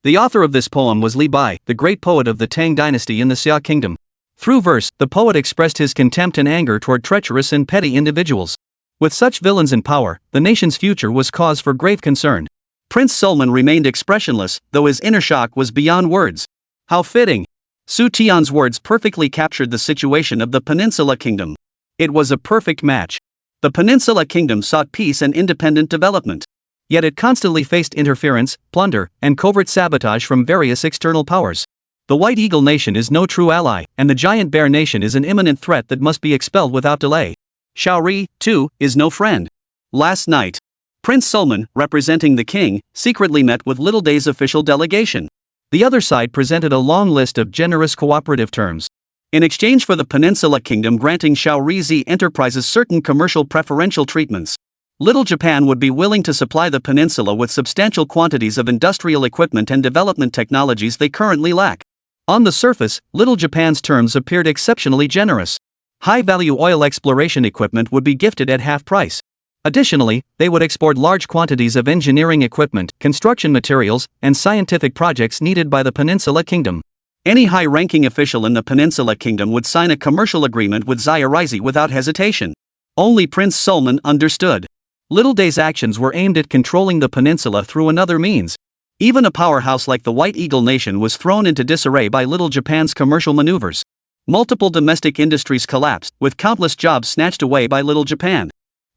The author of this poem was Li Bai, the great poet of the Tang dynasty in the Xia kingdom. Through verse, the poet expressed his contempt and anger toward treacherous and petty individuals. With such villains in power, the nation's future was cause for grave concern. Prince Sulman remained expressionless, though his inner shock was beyond words. How fitting! Xu Tian's words perfectly captured the situation of the Peninsula Kingdom. It was a perfect match. The Peninsula Kingdom sought peace and independent development. Yet it constantly faced interference, plunder, and covert sabotage from various external powers. The White Eagle Nation is no true ally, and the Giant Bear Nation is an imminent threat that must be expelled without delay. Shaori, too, is no friend. Last night, Prince Sulman, representing the king, secretly met with Little Day's official delegation. The other side presented a long list of generous cooperative terms. In exchange for the Peninsula Kingdom granting Shaori enterprises certain commercial preferential treatments, Little Japan would be willing to supply the peninsula with substantial quantities of industrial equipment and development technologies they currently lack. On the surface, Little Japan's terms appeared exceptionally generous. High-value oil exploration equipment would be gifted at half price. Additionally, they would export large quantities of engineering equipment, construction materials, and scientific projects needed by the Peninsula Kingdom. Any high-ranking official in the Peninsula Kingdom would sign a commercial agreement with Xia without hesitation. Only Prince Sulman understood. Little Day's actions were aimed at controlling the peninsula through another means. Even a powerhouse like the White Eagle Nation was thrown into disarray by Little Japan's commercial maneuvers. Multiple domestic industries collapsed, with countless jobs snatched away by Little Japan.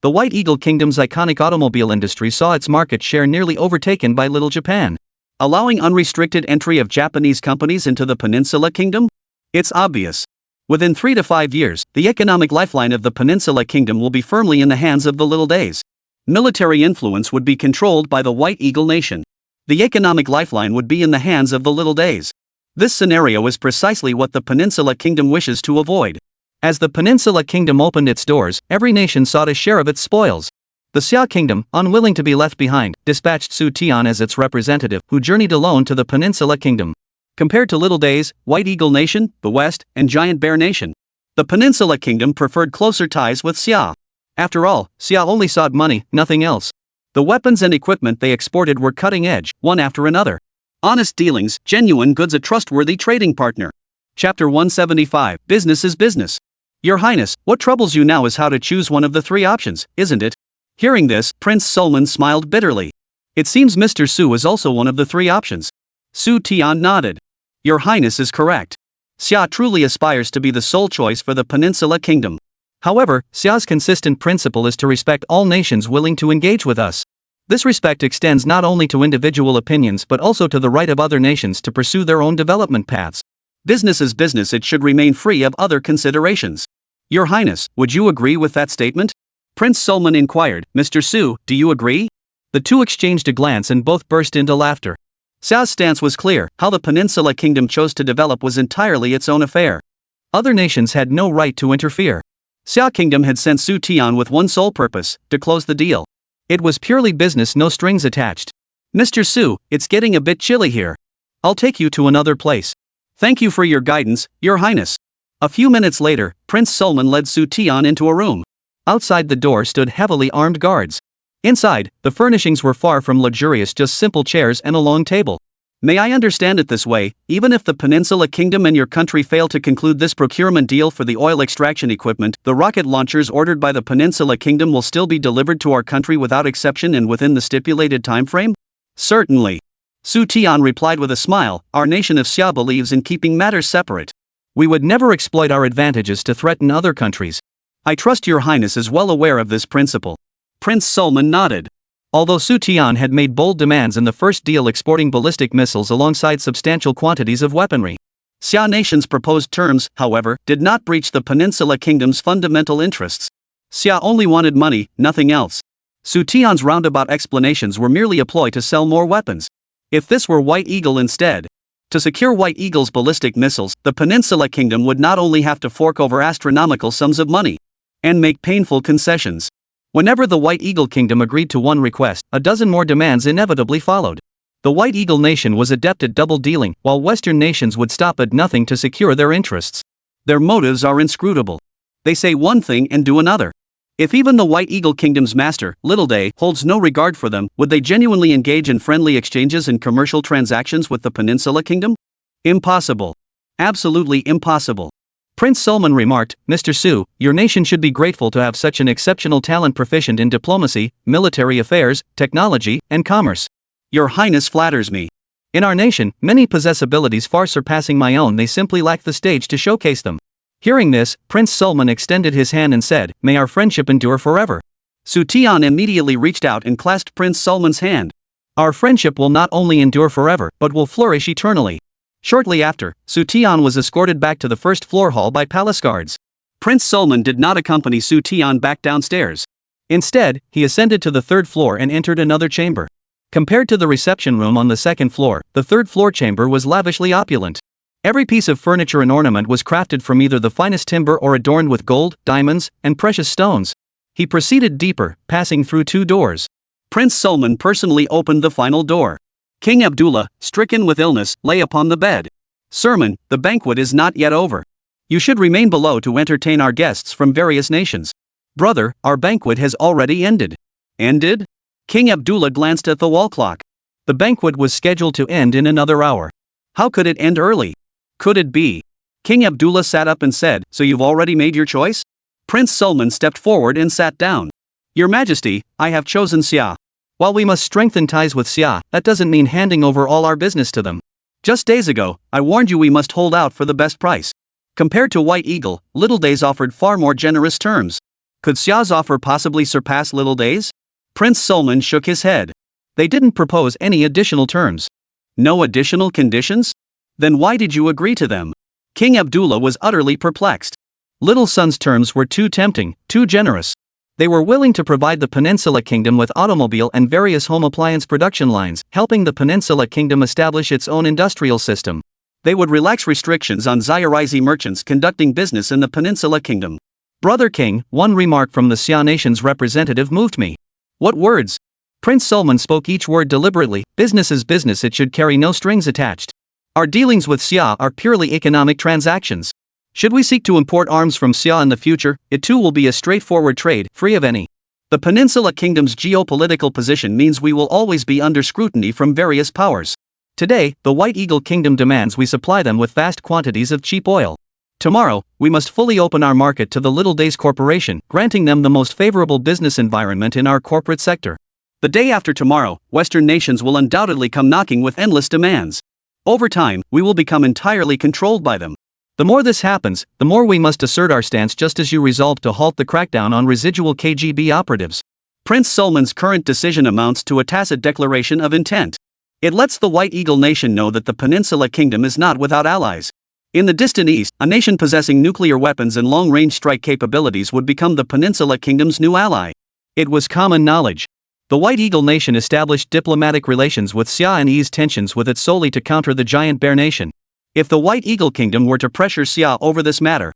The White Eagle Kingdom's iconic automobile industry saw its market share nearly overtaken by Little Japan. Allowing unrestricted entry of Japanese companies into the Peninsula Kingdom? It's obvious. Within 3 to 5 years, the economic lifeline of the Peninsula Kingdom will be firmly in the hands of the Little Days. Military influence would be controlled by the White Eagle Nation. The economic lifeline would be in the hands of the Little Days. This scenario is precisely what the Peninsula Kingdom wishes to avoid. As the Peninsula Kingdom opened its doors, every nation sought a share of its spoils. The Xia Kingdom, unwilling to be left behind, dispatched Xu Tian as its representative, who journeyed alone to the Peninsula Kingdom. Compared to Little Days, White Eagle Nation, the West, and Giant Bear Nation, the Peninsula Kingdom preferred closer ties with Xia. After all, Xia only sought money, nothing else. The weapons and equipment they exported were cutting edge, one after another. Honest dealings, genuine goods, a trustworthy trading partner. Chapter 175, Business is Business. Your Highness, what troubles you now is how to choose one of the 3 options, isn't it? Hearing this, Prince Sulman smiled bitterly. It seems Mr. Su is also one of the 3 options. Xu Tian nodded. Your Highness is correct. Xia truly aspires to be the sole choice for the Peninsula Kingdom. However, Xia's consistent principle is to respect all nations willing to engage with us. This respect extends not only to individual opinions but also to the right of other nations to pursue their own development paths. Business is business, it should remain free of other considerations. Your Highness, would you agree with that statement? Prince Sulman inquired. Mr. Su, do you agree? The two exchanged a glance and both burst into laughter. Xia's stance was clear: how the Peninsula Kingdom chose to develop was entirely its own affair. Other nations had no right to interfere. Xia Kingdom had sent Xu Tian with one sole purpose: to close the deal. It was purely business, no strings attached. Mr. Su, it's getting a bit chilly here. I'll take you to another place. Thank you for your guidance, Your Highness. A few minutes later, Prince Sulman led Xu Tian into a room. Outside the door stood heavily armed guards. Inside, the furnishings were far from luxurious, just simple chairs and a long table. May I understand it this way, even if the Peninsula Kingdom and your country fail to conclude this procurement deal for the oil extraction equipment, the rocket launchers ordered by the Peninsula Kingdom will still be delivered to our country without exception and within the stipulated time frame? Certainly. Xu Tian replied with a smile, our nation of Xia believes in keeping matters separate. We would never exploit our advantages to threaten other countries. I trust your highness is well aware of this principle. Prince Sulman nodded. Although Xu Tian had made bold demands in the first deal exporting ballistic missiles alongside substantial quantities of weaponry, Xia nation's proposed terms, however, did not breach the Peninsula Kingdom's fundamental interests. Xia only wanted money, nothing else. Xu Tian's roundabout explanations were merely a ploy to sell more weapons. If this were White Eagle instead, to secure White Eagle's ballistic missiles, the Peninsula Kingdom would not only have to fork over astronomical sums of money and make painful concessions. Whenever the White Eagle Kingdom agreed to one request, a dozen more demands inevitably followed. The White Eagle Nation was adept at double dealing, while Western nations would stop at nothing to secure their interests. Their motives are inscrutable. They say one thing and do another. If even the White Eagle Kingdom's master, Littleday, holds no regard for them, would they genuinely engage in friendly exchanges and commercial transactions with the Peninsula Kingdom? Impossible. Absolutely impossible. Prince Sulman remarked, Mr. Su, your nation should be grateful to have such an exceptional talent proficient in diplomacy, military affairs, technology, and commerce. Your highness flatters me. In our nation, many possess abilities far surpassing my own, they simply lack the stage to showcase them. Hearing this, Prince Sulman extended his hand and said, may our friendship endure forever. Xu Tian immediately reached out and clasped Prince Sulman's hand. Our friendship will not only endure forever, but will flourish eternally. Shortly after, Xu Tian was escorted back to the first floor hall by palace guards. Prince Sulman did not accompany Xu Tian back downstairs. Instead, he ascended to the third floor and entered another chamber. Compared to the reception room on the second floor, the third floor chamber was lavishly opulent. Every piece of furniture and ornament was crafted from either the finest timber or adorned with gold, diamonds, and precious stones. He proceeded deeper, passing through two doors. Prince Sulman personally opened the final door. King Abdullah, stricken with illness, lay upon the bed. Sermon, the banquet is not yet over. You should remain below to entertain our guests from various nations. Brother, our banquet has already ended. Ended? King Abdullah glanced at the wall clock. The banquet was scheduled to end in another hour. How could it end early? Could it be? King Abdullah sat up and said, so you've already made your choice? Prince Sulman stepped forward and sat down. Your Majesty, I have chosen Xia. While we must strengthen ties with Xia, that doesn't mean handing over all our business to them. Just days ago, I warned you we must hold out for the best price. Compared to White Eagle, Littleday's offered far more generous terms. Could Xia's offer possibly surpass Littleday's? Prince Sulman shook his head. They didn't propose any additional terms. No additional conditions? Then why did you agree to them? King Abdullah was utterly perplexed. Little Sun's terms were too tempting, too generous. They were willing to provide the Peninsula Kingdom with automobile and various home appliance production lines, helping the Peninsula Kingdom establish its own industrial system. They would relax restrictions on Zyarizi merchants conducting business in the Peninsula Kingdom. Brother King, one remark from the Xia Nation's representative moved me. What words? Prince Sulman spoke each word deliberately. Business is business, it should carry no strings attached. Our dealings with Xia are purely economic transactions. Should we seek to import arms from Xia in the future, it too will be a straightforward trade, free of any. The Peninsula Kingdom's geopolitical position means we will always be under scrutiny from various powers. Today, the White Eagle Kingdom demands we supply them with vast quantities of cheap oil. Tomorrow, we must fully open our market to the Littledays Corporation, granting them the most favorable business environment in our corporate sector. The day after tomorrow, Western nations will undoubtedly come knocking with endless demands. Over time, we will become entirely controlled by them. The more this happens, the more we must assert our stance, just as you resolved to halt the crackdown on residual KGB operatives. Prince Sulman's current decision amounts to a tacit declaration of intent. It lets the White Eagle Nation know that the Peninsula Kingdom is not without allies. In the distant east, a nation possessing nuclear weapons and long-range strike capabilities would become the Peninsula Kingdom's new ally. It was common knowledge. The White Eagle Nation established diplomatic relations with Xia and eased tensions with it solely to counter the giant Bear Nation. If the White Eagle Kingdom were to pressure Xia over this matter,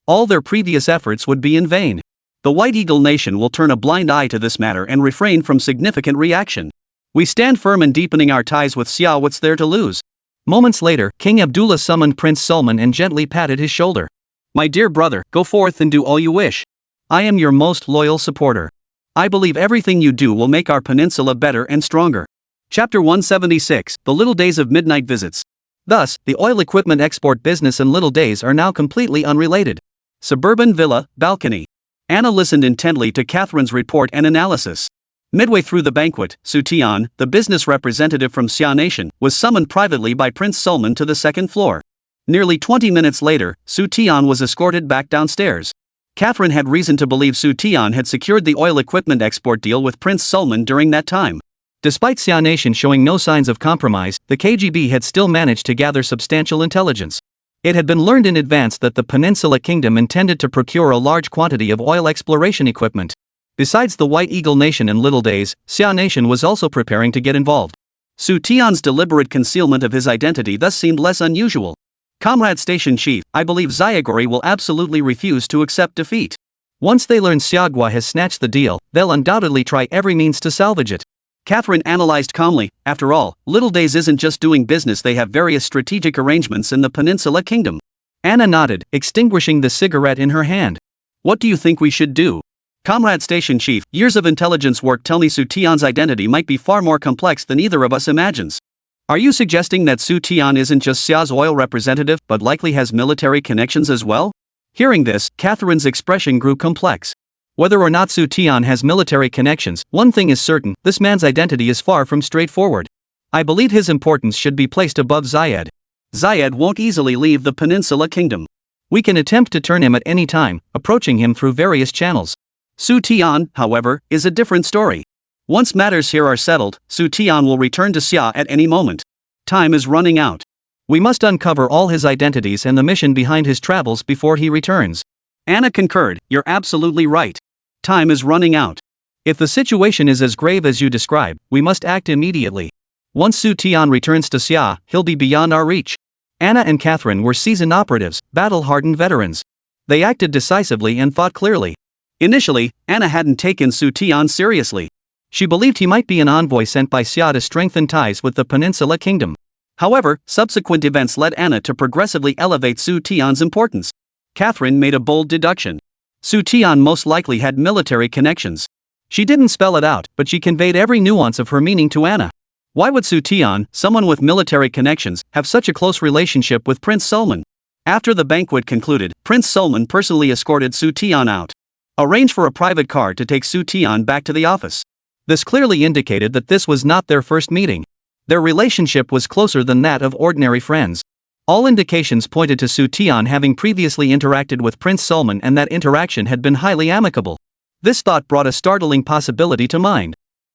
all their previous efforts would be in vain. The White Eagle Nation will turn a blind eye to this matter and refrain from significant reaction. We stand firm in deepening our ties with Xia. What's there to lose? Moments later, King Abdullah summoned Prince Sulman and gently patted his shoulder. My dear brother, go forth and do all you wish. I am your most loyal supporter. I believe everything you do will make our peninsula better and stronger. Chapter 176, The Little Days of Midnight Visits. Thus, the oil equipment export business and Little Days are now completely unrelated. Suburban villa, balcony. Anna listened intently to Catherine's report and analysis. Midway through the banquet, Xu Tian, the business representative from Xia Nation, was summoned privately by Prince Sulman to the second floor. Nearly 20 minutes later, Xu Tian was escorted back downstairs. Catherine had reason to believe Xu Tian had secured the oil equipment export deal with Prince Sulman during that time. Despite Xia Nation showing no signs of compromise, the KGB had still managed to gather substantial intelligence. It had been learned in advance that the Peninsula Kingdom intended to procure a large quantity of oil exploration equipment. Besides the White Eagle Nation and Little Days, Xia Nation was also preparing to get involved. Xu Tian's deliberate concealment of his identity thus seemed less unusual. Comrade Station Chief, I believe Xiagori will absolutely refuse to accept defeat. Once they learn Xiagua has snatched the deal, they'll undoubtedly try every means to salvage it. Catherine analyzed calmly. After all, Little Days isn't just doing business, they have various strategic arrangements in the Peninsula Kingdom. Anna nodded, extinguishing the cigarette in her hand. What do you think we should do? Comrade Station Chief, years of intelligence work tell me Xu Tian's identity might be far more complex than either of us imagines. Are you suggesting that Xu Tian isn't just Xia's oil representative but likely has military connections as well? Hearing this, Catherine's expression grew complex. Whether or not Xu Tian has military connections, one thing is certain, this man's identity is far from straightforward. I believe his importance should be placed above Zayed. Zayed won't easily leave the Peninsula Kingdom. We can attempt to turn him at any time, approaching him through various channels. Xu Tian, however, is a different story. Once matters here are settled, Xu Tian will return to Xia at any moment. Time is running out. We must uncover all his identities and the mission behind his travels before he returns. Anna concurred, you're absolutely right. Time is running out. If the situation is as grave as you describe, we must act immediately. Once Xu Tian returns to Xia, he'll be beyond our reach. Anna and Catherine were seasoned operatives, battle-hardened veterans. They acted decisively and thought clearly. Initially, Anna hadn't taken Xu Tian seriously. She believed he might be an envoy sent by Xia to strengthen ties with the Peninsula Kingdom. However, subsequent events led Anna to progressively elevate Xu Tian's importance. Catherine made a bold deduction. Xu Tian most likely had military connections. She didn't spell it out, but she conveyed every nuance of her meaning to Anna. Why would Xu Tian, someone with military connections, have such a close relationship with Prince Sulman? After the banquet concluded, Prince Sulman personally escorted Xu Tian out. Arranged for a private car to take Xu Tian back to the office. This clearly indicated that this was not their first meeting. Their relationship was closer than that of ordinary friends. All indications pointed to Xu Tian having previously interacted with Prince Sulman and that interaction had been highly amicable. This thought brought a startling possibility to mind.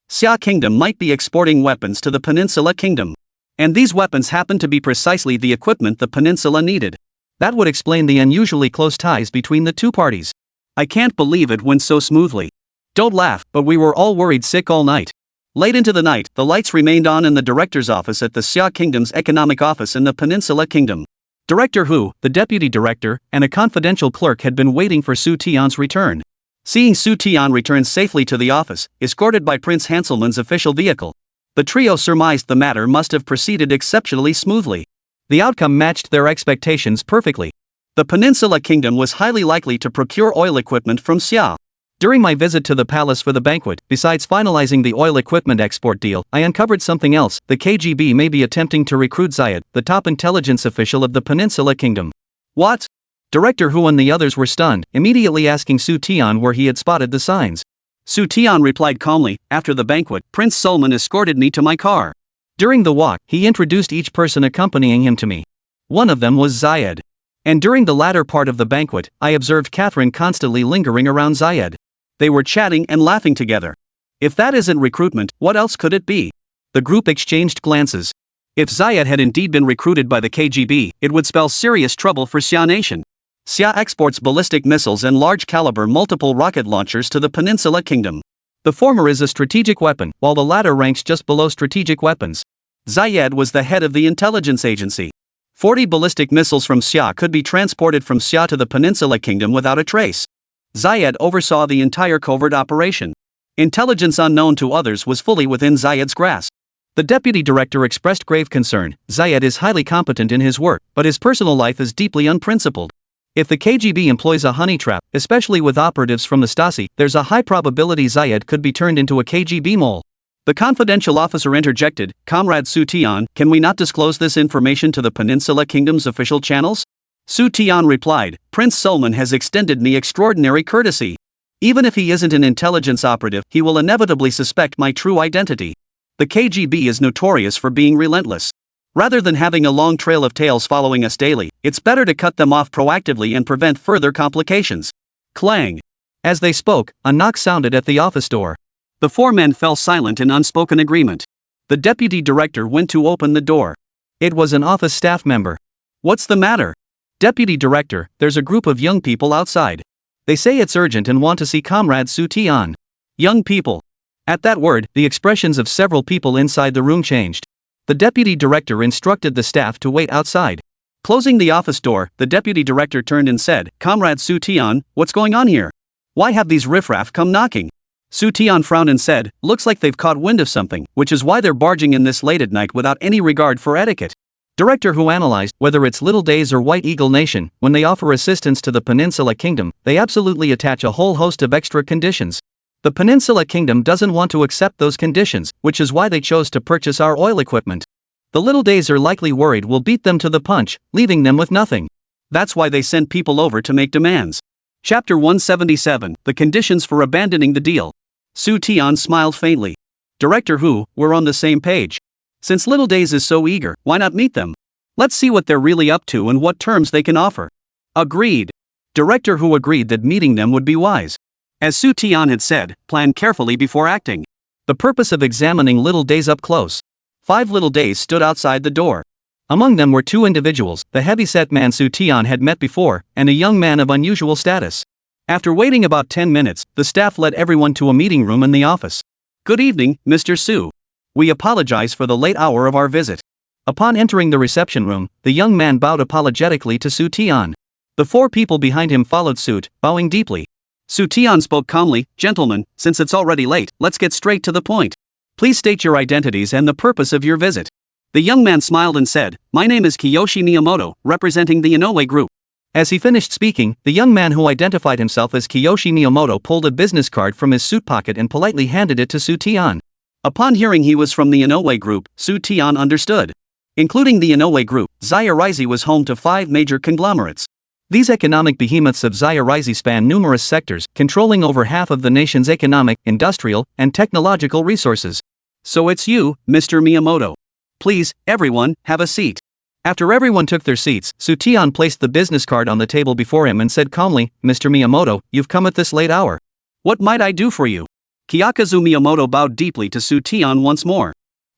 Xia Kingdom might be exporting weapons to the Peninsula Kingdom. And these weapons happened to be precisely the equipment the Peninsula needed. That would explain the unusually close ties between the two parties. I can't believe it went so smoothly. Don't laugh, but we were all worried sick all night. Late into the night, the lights remained on in the director's office at the Xia Kingdom's economic office in the Peninsula Kingdom. Director Hu, the deputy director, and a confidential clerk had been waiting for Xu Tian's return. Seeing Xu Tian return safely to the office, escorted by Prince Hanselman's official vehicle, the trio surmised the matter must have proceeded exceptionally smoothly. The outcome matched their expectations perfectly. The Peninsula Kingdom was highly likely to procure oil equipment from Xia. During my visit to the palace for the banquet, besides finalizing the oil equipment export deal, I uncovered something else. The KGB may be attempting to recruit Zayed, the top intelligence official of the Peninsula Kingdom. What? Director Hu and the others were stunned, immediately asking Xu Tian where he had spotted the signs. Xu Tian replied calmly, after the banquet, Prince Sulman escorted me to my car. During the walk, he introduced each person accompanying him to me. One of them was Zayed. And during the latter part of the banquet, I observed Catherine constantly lingering around Zayed. They were chatting and laughing together. If that isn't recruitment, what else could it be? The group exchanged glances. If Zayed had indeed been recruited by the KGB, it would spell serious trouble for Xia Nation. Xia exports ballistic missiles and large-caliber multiple rocket launchers to the Peninsula Kingdom. The former is a strategic weapon, while the latter ranks just below strategic weapons. Zayed was the head of the intelligence agency. 40 ballistic missiles from Xia could be transported from Xia to the Peninsula Kingdom without a trace. Zayed oversaw the entire covert operation. Intelligence unknown to others was fully within Zayed's grasp. The deputy director expressed grave concern. Zayed is highly competent in his work, but his personal life is deeply unprincipled. If the KGB employs a honey trap, especially with operatives from the Stasi, there's a high probability Zayed could be turned into a KGB mole. The confidential officer interjected, Comrade Xu Tian, can we not disclose this information to the Peninsula Kingdom's official channels? Xu Tian replied, Prince Sulman has extended me extraordinary courtesy. Even if he isn't an intelligence operative, he will inevitably suspect my true identity. The KGB is notorious for being relentless. Rather than having a long trail of tales following us daily, it's better to cut them off proactively and prevent further complications. Clang. As they spoke, a knock sounded at the office door. The four men fell silent in unspoken agreement. The deputy director went to open the door. It was an office staff member. What's the matter? Deputy director, there's a group of young people outside. They say it's urgent and want to see Comrade Xu Tian. Young people. At that word, the expressions of several people inside the room changed. The deputy director instructed the staff to wait outside. Closing the office door, the deputy director turned and said, Comrade Xu Tian, what's going on here? Why have these riffraff come knocking? Xu Tian frowned and said, looks like they've caught wind of something, which is why they're barging in this late at night without any regard for etiquette. Director Hu analyzed, whether it's Little Days or White Eagle Nation, when they offer assistance to the Peninsula Kingdom, they absolutely attach a whole host of extra conditions. The Peninsula Kingdom doesn't want to accept those conditions, which is why they chose to purchase our oil equipment. The Little Days are likely worried we'll beat them to the punch, leaving them with nothing. That's why they sent people over to make demands. Chapter 177, The Conditions for Abandoning the Deal. Xu Tian smiled faintly. Director Hu, we're on the same page. Since Little Days is so eager, why not meet them? Let's see what they're really up to and what terms they can offer. Agreed. Director Hu agreed that meeting them would be wise. As Xu Tian had said, plan carefully before acting. The purpose of examining Little Days up close. 5 Little Days stood outside the door. Among them were 2 individuals, the heavyset man Xu Tian had met before, and a young man of unusual status. After waiting about 10 minutes, the staff led everyone to a meeting room in the office. Good evening, Mr. Xu. We apologize for the late hour of our visit. Upon entering the reception room, the young man bowed apologetically to Xu Tian. The 4 people behind him followed suit, bowing deeply. Xu Tian spoke calmly, Gentlemen, since it's already late, let's get straight to the point. Please state your identities and the purpose of your visit. The young man smiled and said, My name is Kiyoshi Miyamoto, representing the Inoue Group. As he finished speaking, the young man who identified himself as Kiyoshi Miyamoto pulled a business card from his suit pocket and politely handed it to Xu Tian. Upon hearing he was from the Inoue Group, Xu Tian understood. Including the Inoue Group, Zairizi was home to 5 major conglomerates. These economic behemoths of Zairizi span numerous sectors, controlling over half of the nation's economic, industrial, and technological resources. So it's you, Mr. Miyamoto. Please, everyone, have a seat. After everyone took their seats, Xu Tian placed the business card on the table before him and said calmly, Mr. Miyamoto, you've come at this late hour. What might I do for you? Kiyakazu Miyamoto bowed deeply to Xu Tian once more.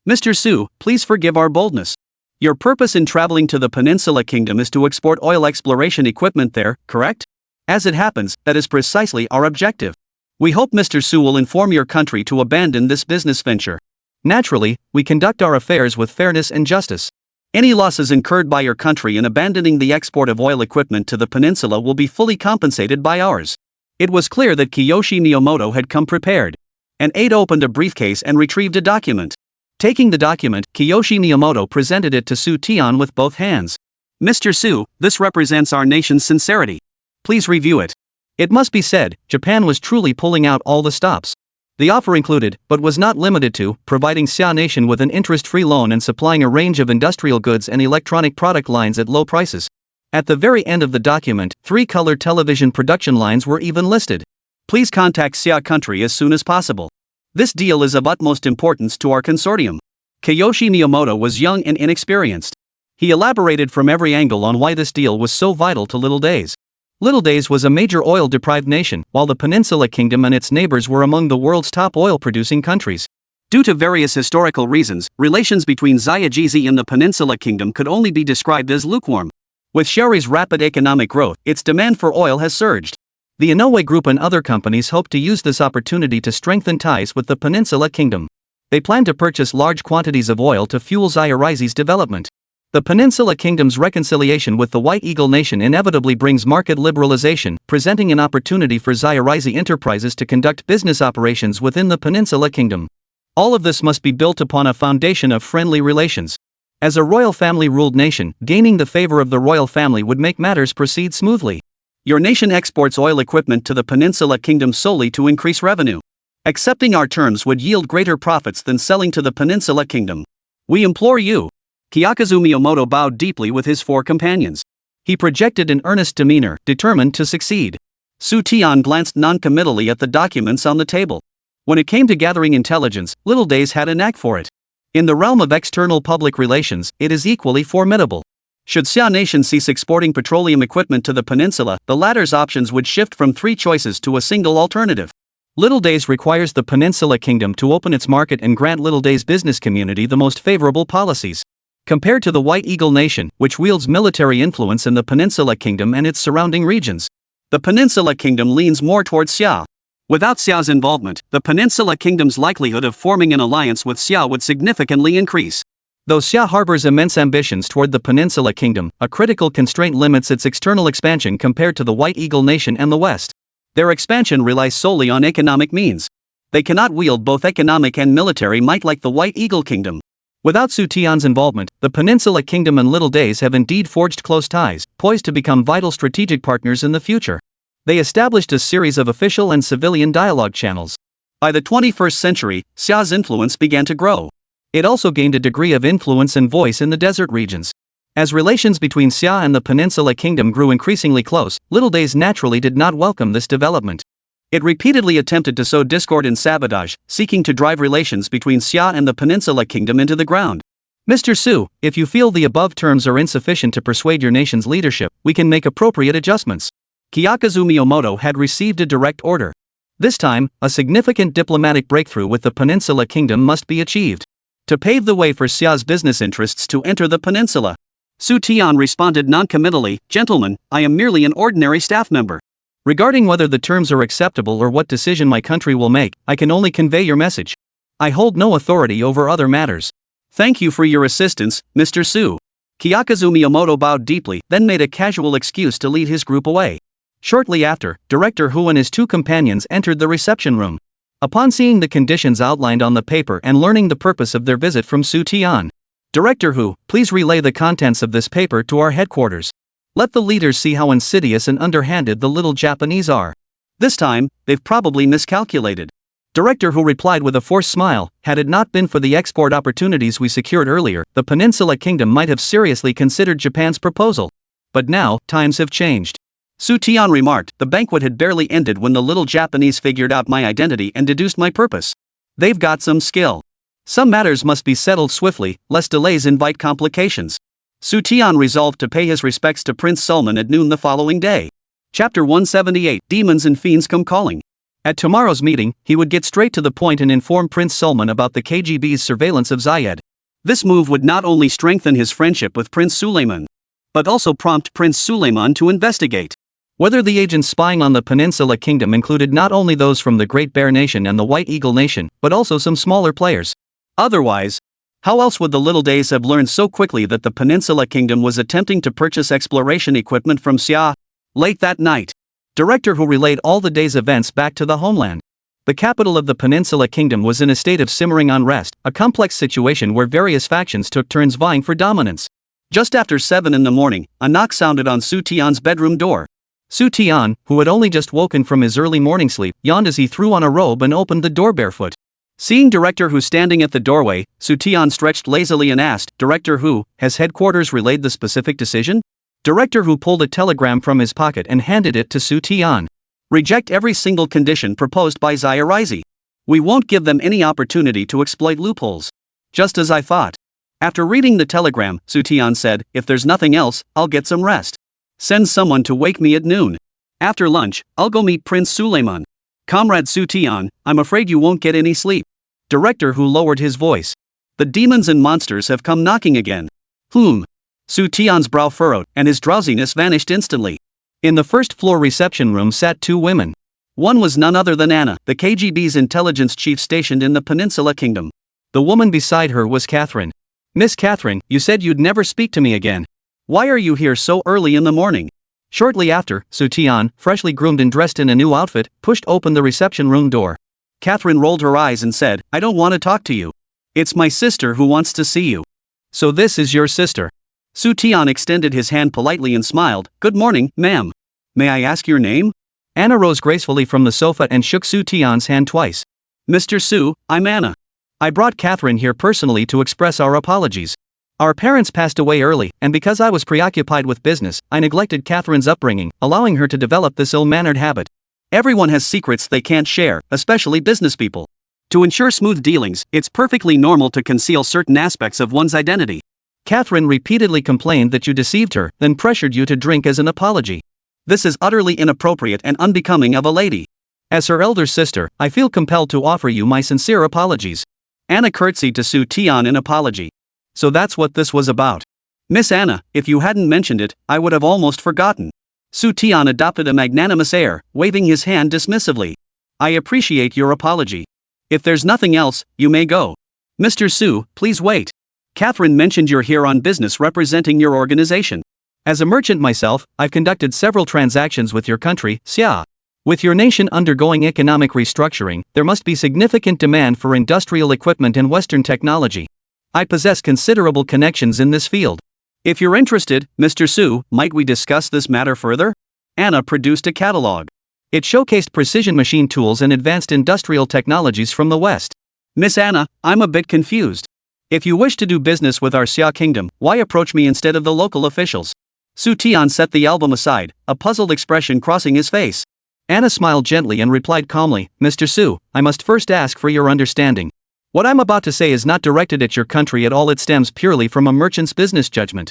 Mr. Xu, please forgive our boldness. Your purpose in traveling to the Peninsula Kingdom is to export oil exploration equipment there, correct? As it happens, that is precisely our objective. We hope Mr. Xu will inform your country to abandon this business venture. Naturally, we conduct our affairs with fairness and justice. Any losses incurred by your country in abandoning the export of oil equipment to the peninsula will be fully compensated by ours. It was clear that Kiyoshi Miyamoto had come prepared. An aide opened a briefcase and retrieved a document. Taking the document, Kiyoshi Miyamoto presented it to Xu Tian with both hands. Mr. Xu, this represents our nation's sincerity. Please review it. It must be said, Japan was truly pulling out all the stops. The offer included, but was not limited to, providing Xia Nation with an interest-free loan and supplying a range of industrial goods and electronic product lines at low prices. At the very end of the document, 3 color television production lines were even listed. Please contact Xia Country as soon as possible. This deal is of utmost importance to our consortium. Kiyoshi Miyamoto was young and inexperienced. He elaborated from every angle on why this deal was so vital to Little Days. Little Days was a major oil-deprived nation, while the Peninsula Kingdom and its neighbors were among the world's top oil-producing countries. Due to various historical reasons, relations between Zairizi and the Peninsula Kingdom could only be described as lukewarm. With Sherry's rapid economic growth, its demand for oil has surged. The Inoue Group and other companies hope to use this opportunity to strengthen ties with the Peninsula Kingdom. They plan to purchase large quantities of oil to fuel Zairizi's development. The Peninsula Kingdom's reconciliation with the White Eagle Nation inevitably brings market liberalization, presenting an opportunity for Zairizi enterprises to conduct business operations within the Peninsula Kingdom. All of this must be built upon a foundation of friendly relations. As a royal family-ruled nation, gaining the favor of the royal family would make matters proceed smoothly. Your nation exports oil equipment to the Peninsula Kingdom solely to increase revenue. Accepting our terms would yield greater profits than selling to the Peninsula Kingdom. We implore you. Kyakuzu Miyamoto bowed deeply with his 4 companions. He projected an earnest demeanor, determined to succeed. Xu Tian glanced noncommittally at the documents on the table. When it came to gathering intelligence, Little Days had a knack for it. In the realm of external public relations, it is equally formidable. Should Xia Nation cease exporting petroleum equipment to the peninsula, the latter's options would shift from 3 choices to a single alternative. Little Days requires the Peninsula Kingdom to open its market and grant Little Days' business community the most favorable policies. Compared to the White Eagle Nation, which wields military influence in the Peninsula Kingdom and its surrounding regions, the Peninsula Kingdom leans more towards Xia. Without Xia's involvement, the Peninsula Kingdom's likelihood of forming an alliance with Xia would significantly increase. Though Xia harbors immense ambitions toward the Peninsula Kingdom, a critical constraint limits its external expansion compared to the White Eagle Nation and the West. Their expansion relies solely on economic means. They cannot wield both economic and military might like the White Eagle Kingdom. Without Xu Tian's involvement, the Peninsula Kingdom and Little Days have indeed forged close ties, poised to become vital strategic partners in the future. They established a series of official and civilian dialogue channels. By the 21st century, Xia's influence began to grow. It also gained a degree of influence and voice in the desert regions. As relations between Xia and the Peninsula Kingdom grew increasingly close, Little Days naturally did not welcome this development. It repeatedly attempted to sow discord and sabotage, seeking to drive relations between Xia and the Peninsula Kingdom into the ground. Mr. Su, if you feel the above terms are insufficient to persuade your nation's leadership, we can make appropriate adjustments. Kyakuzu Miyamoto had received a direct order. This time, a significant diplomatic breakthrough with the Peninsula Kingdom must be achieved. To pave the way for Xia's business interests to enter the peninsula. Xu Tian responded noncommittally, "Gentlemen, I am merely an ordinary staff member. Regarding whether the terms are acceptable or what decision my country will make, I can only convey your message. I hold no authority over other matters." "Thank you for your assistance, Mr. Su." Kyakuzu Miyamoto bowed deeply, then made a casual excuse to lead his group away. Shortly after, Director Hu and his 2 companions entered the reception room. Upon seeing the conditions outlined on the paper and learning the purpose of their visit from Xu Tian, "Director Hu, please relay the contents of this paper to our headquarters. Let the leaders see how insidious and underhanded the little Japanese are. This time, they've probably miscalculated." Director Hu replied with a forced smile, "Had it not been for the export opportunities we secured earlier, the Peninsula Kingdom might have seriously considered Japan's proposal. But now, times have changed." Xu Tian remarked, "The banquet had barely ended when the little Japanese figured out my identity and deduced my purpose. They've got some skill. Some matters must be settled swiftly, lest delays invite complications." Xu Tian resolved to pay his respects to Prince Sulman at noon the following day. Chapter 178, Demons and Fiends Come Calling. At tomorrow's meeting, he would get straight to the point and inform Prince Sulman about the KGB's surveillance of Zayed. This move would not only strengthen his friendship with Prince Suleiman, but also prompt Prince Suleiman to investigate whether the agents spying on the Peninsula Kingdom included not only those from the Great Bear Nation and the White Eagle Nation, but also some smaller players. Otherwise, how else would the Little Days have learned so quickly that the Peninsula Kingdom was attempting to purchase exploration equipment from Xia? Late that night, Director Hu relayed all the day's events back to the homeland. The capital of the Peninsula Kingdom was in a state of simmering unrest, a complex situation where various factions took turns vying for dominance. Just after 7 in the morning, a knock sounded on Xu Tian's bedroom door. Xu Tian, who had only just woken from his early morning sleep, yawned as he threw on a robe and opened the door barefoot. Seeing Director Hu standing at the doorway, Xu Tian stretched lazily and asked, "Director Hu, has headquarters relayed the specific decision?" Director Hu pulled a telegram from his pocket and handed it to Xu Tian. "Reject every single condition proposed by Zayarizi. We won't give them any opportunity to exploit loopholes." "Just as I thought." After reading the telegram, Xu Tian said, "If there's nothing else, I'll get some rest. Send someone to wake me at noon. After lunch, I'll go meet Prince Suleiman. Comrade Xu Tian, I'm afraid you won't get any sleep." Director Hu lowered his voice. "The demons and monsters have come knocking again." Xu Tian's brow furrowed, and his drowsiness vanished instantly. In the first-floor reception room sat 2 women. One was none other than Anna, the KGB's intelligence chief stationed in the Peninsula Kingdom. The woman beside her was Catherine. "Miss Catherine, you said you'd never speak to me again. Why are you here so early in the morning?" Shortly after, Xu Tian, freshly groomed and dressed in a new outfit, pushed open the reception room door. Catherine rolled her eyes and said, "I don't want to talk to you. It's my sister who wants to see you." "So this is your sister?" Xu Tian extended his hand politely and smiled. "Good morning, ma'am. May I ask your name?" Anna rose gracefully from the sofa and shook Xu Tian's hand twice. Mr. Su, I'm Anna. I brought Catherine here personally to express our apologies. Our parents passed away early, and because I was preoccupied with business, I neglected Catherine's upbringing, allowing her to develop this ill-mannered habit. Everyone has secrets they can't share, especially business people. To ensure smooth dealings, it's perfectly normal to conceal certain aspects of one's identity. Catherine repeatedly complained that you deceived her, then pressured you to drink as an apology. This is utterly inappropriate and unbecoming of a lady. As her elder sister, I feel compelled to offer you my sincere apologies. Anna curtsied to Xu Tian in apology. So that's what this was about. Miss Anna, if you hadn't mentioned it, I would have almost forgotten. Xu Tian adopted a magnanimous air, waving his hand dismissively. I appreciate your apology. If there's nothing else, you may go. Mr. Su, please wait. Catherine mentioned you're here on business representing your organization. As a merchant myself, I've conducted several transactions with your country, Xia. With your nation undergoing economic restructuring, there must be significant demand for industrial equipment and Western technology. I possess considerable connections in this field. If you're interested, Mr. Su, might we discuss this matter further? Anna produced a catalog. It showcased precision machine tools and advanced industrial technologies from the West. Miss Anna, I'm a bit confused. If you wish to do business with our Xia kingdom, why approach me instead of the local officials? Xu Tian set the album aside, a puzzled expression crossing his face. Anna smiled gently and replied calmly, Mr. Su, I must first ask for your understanding. What I'm about to say is not directed at your country at all, it stems purely from a merchant's business judgment.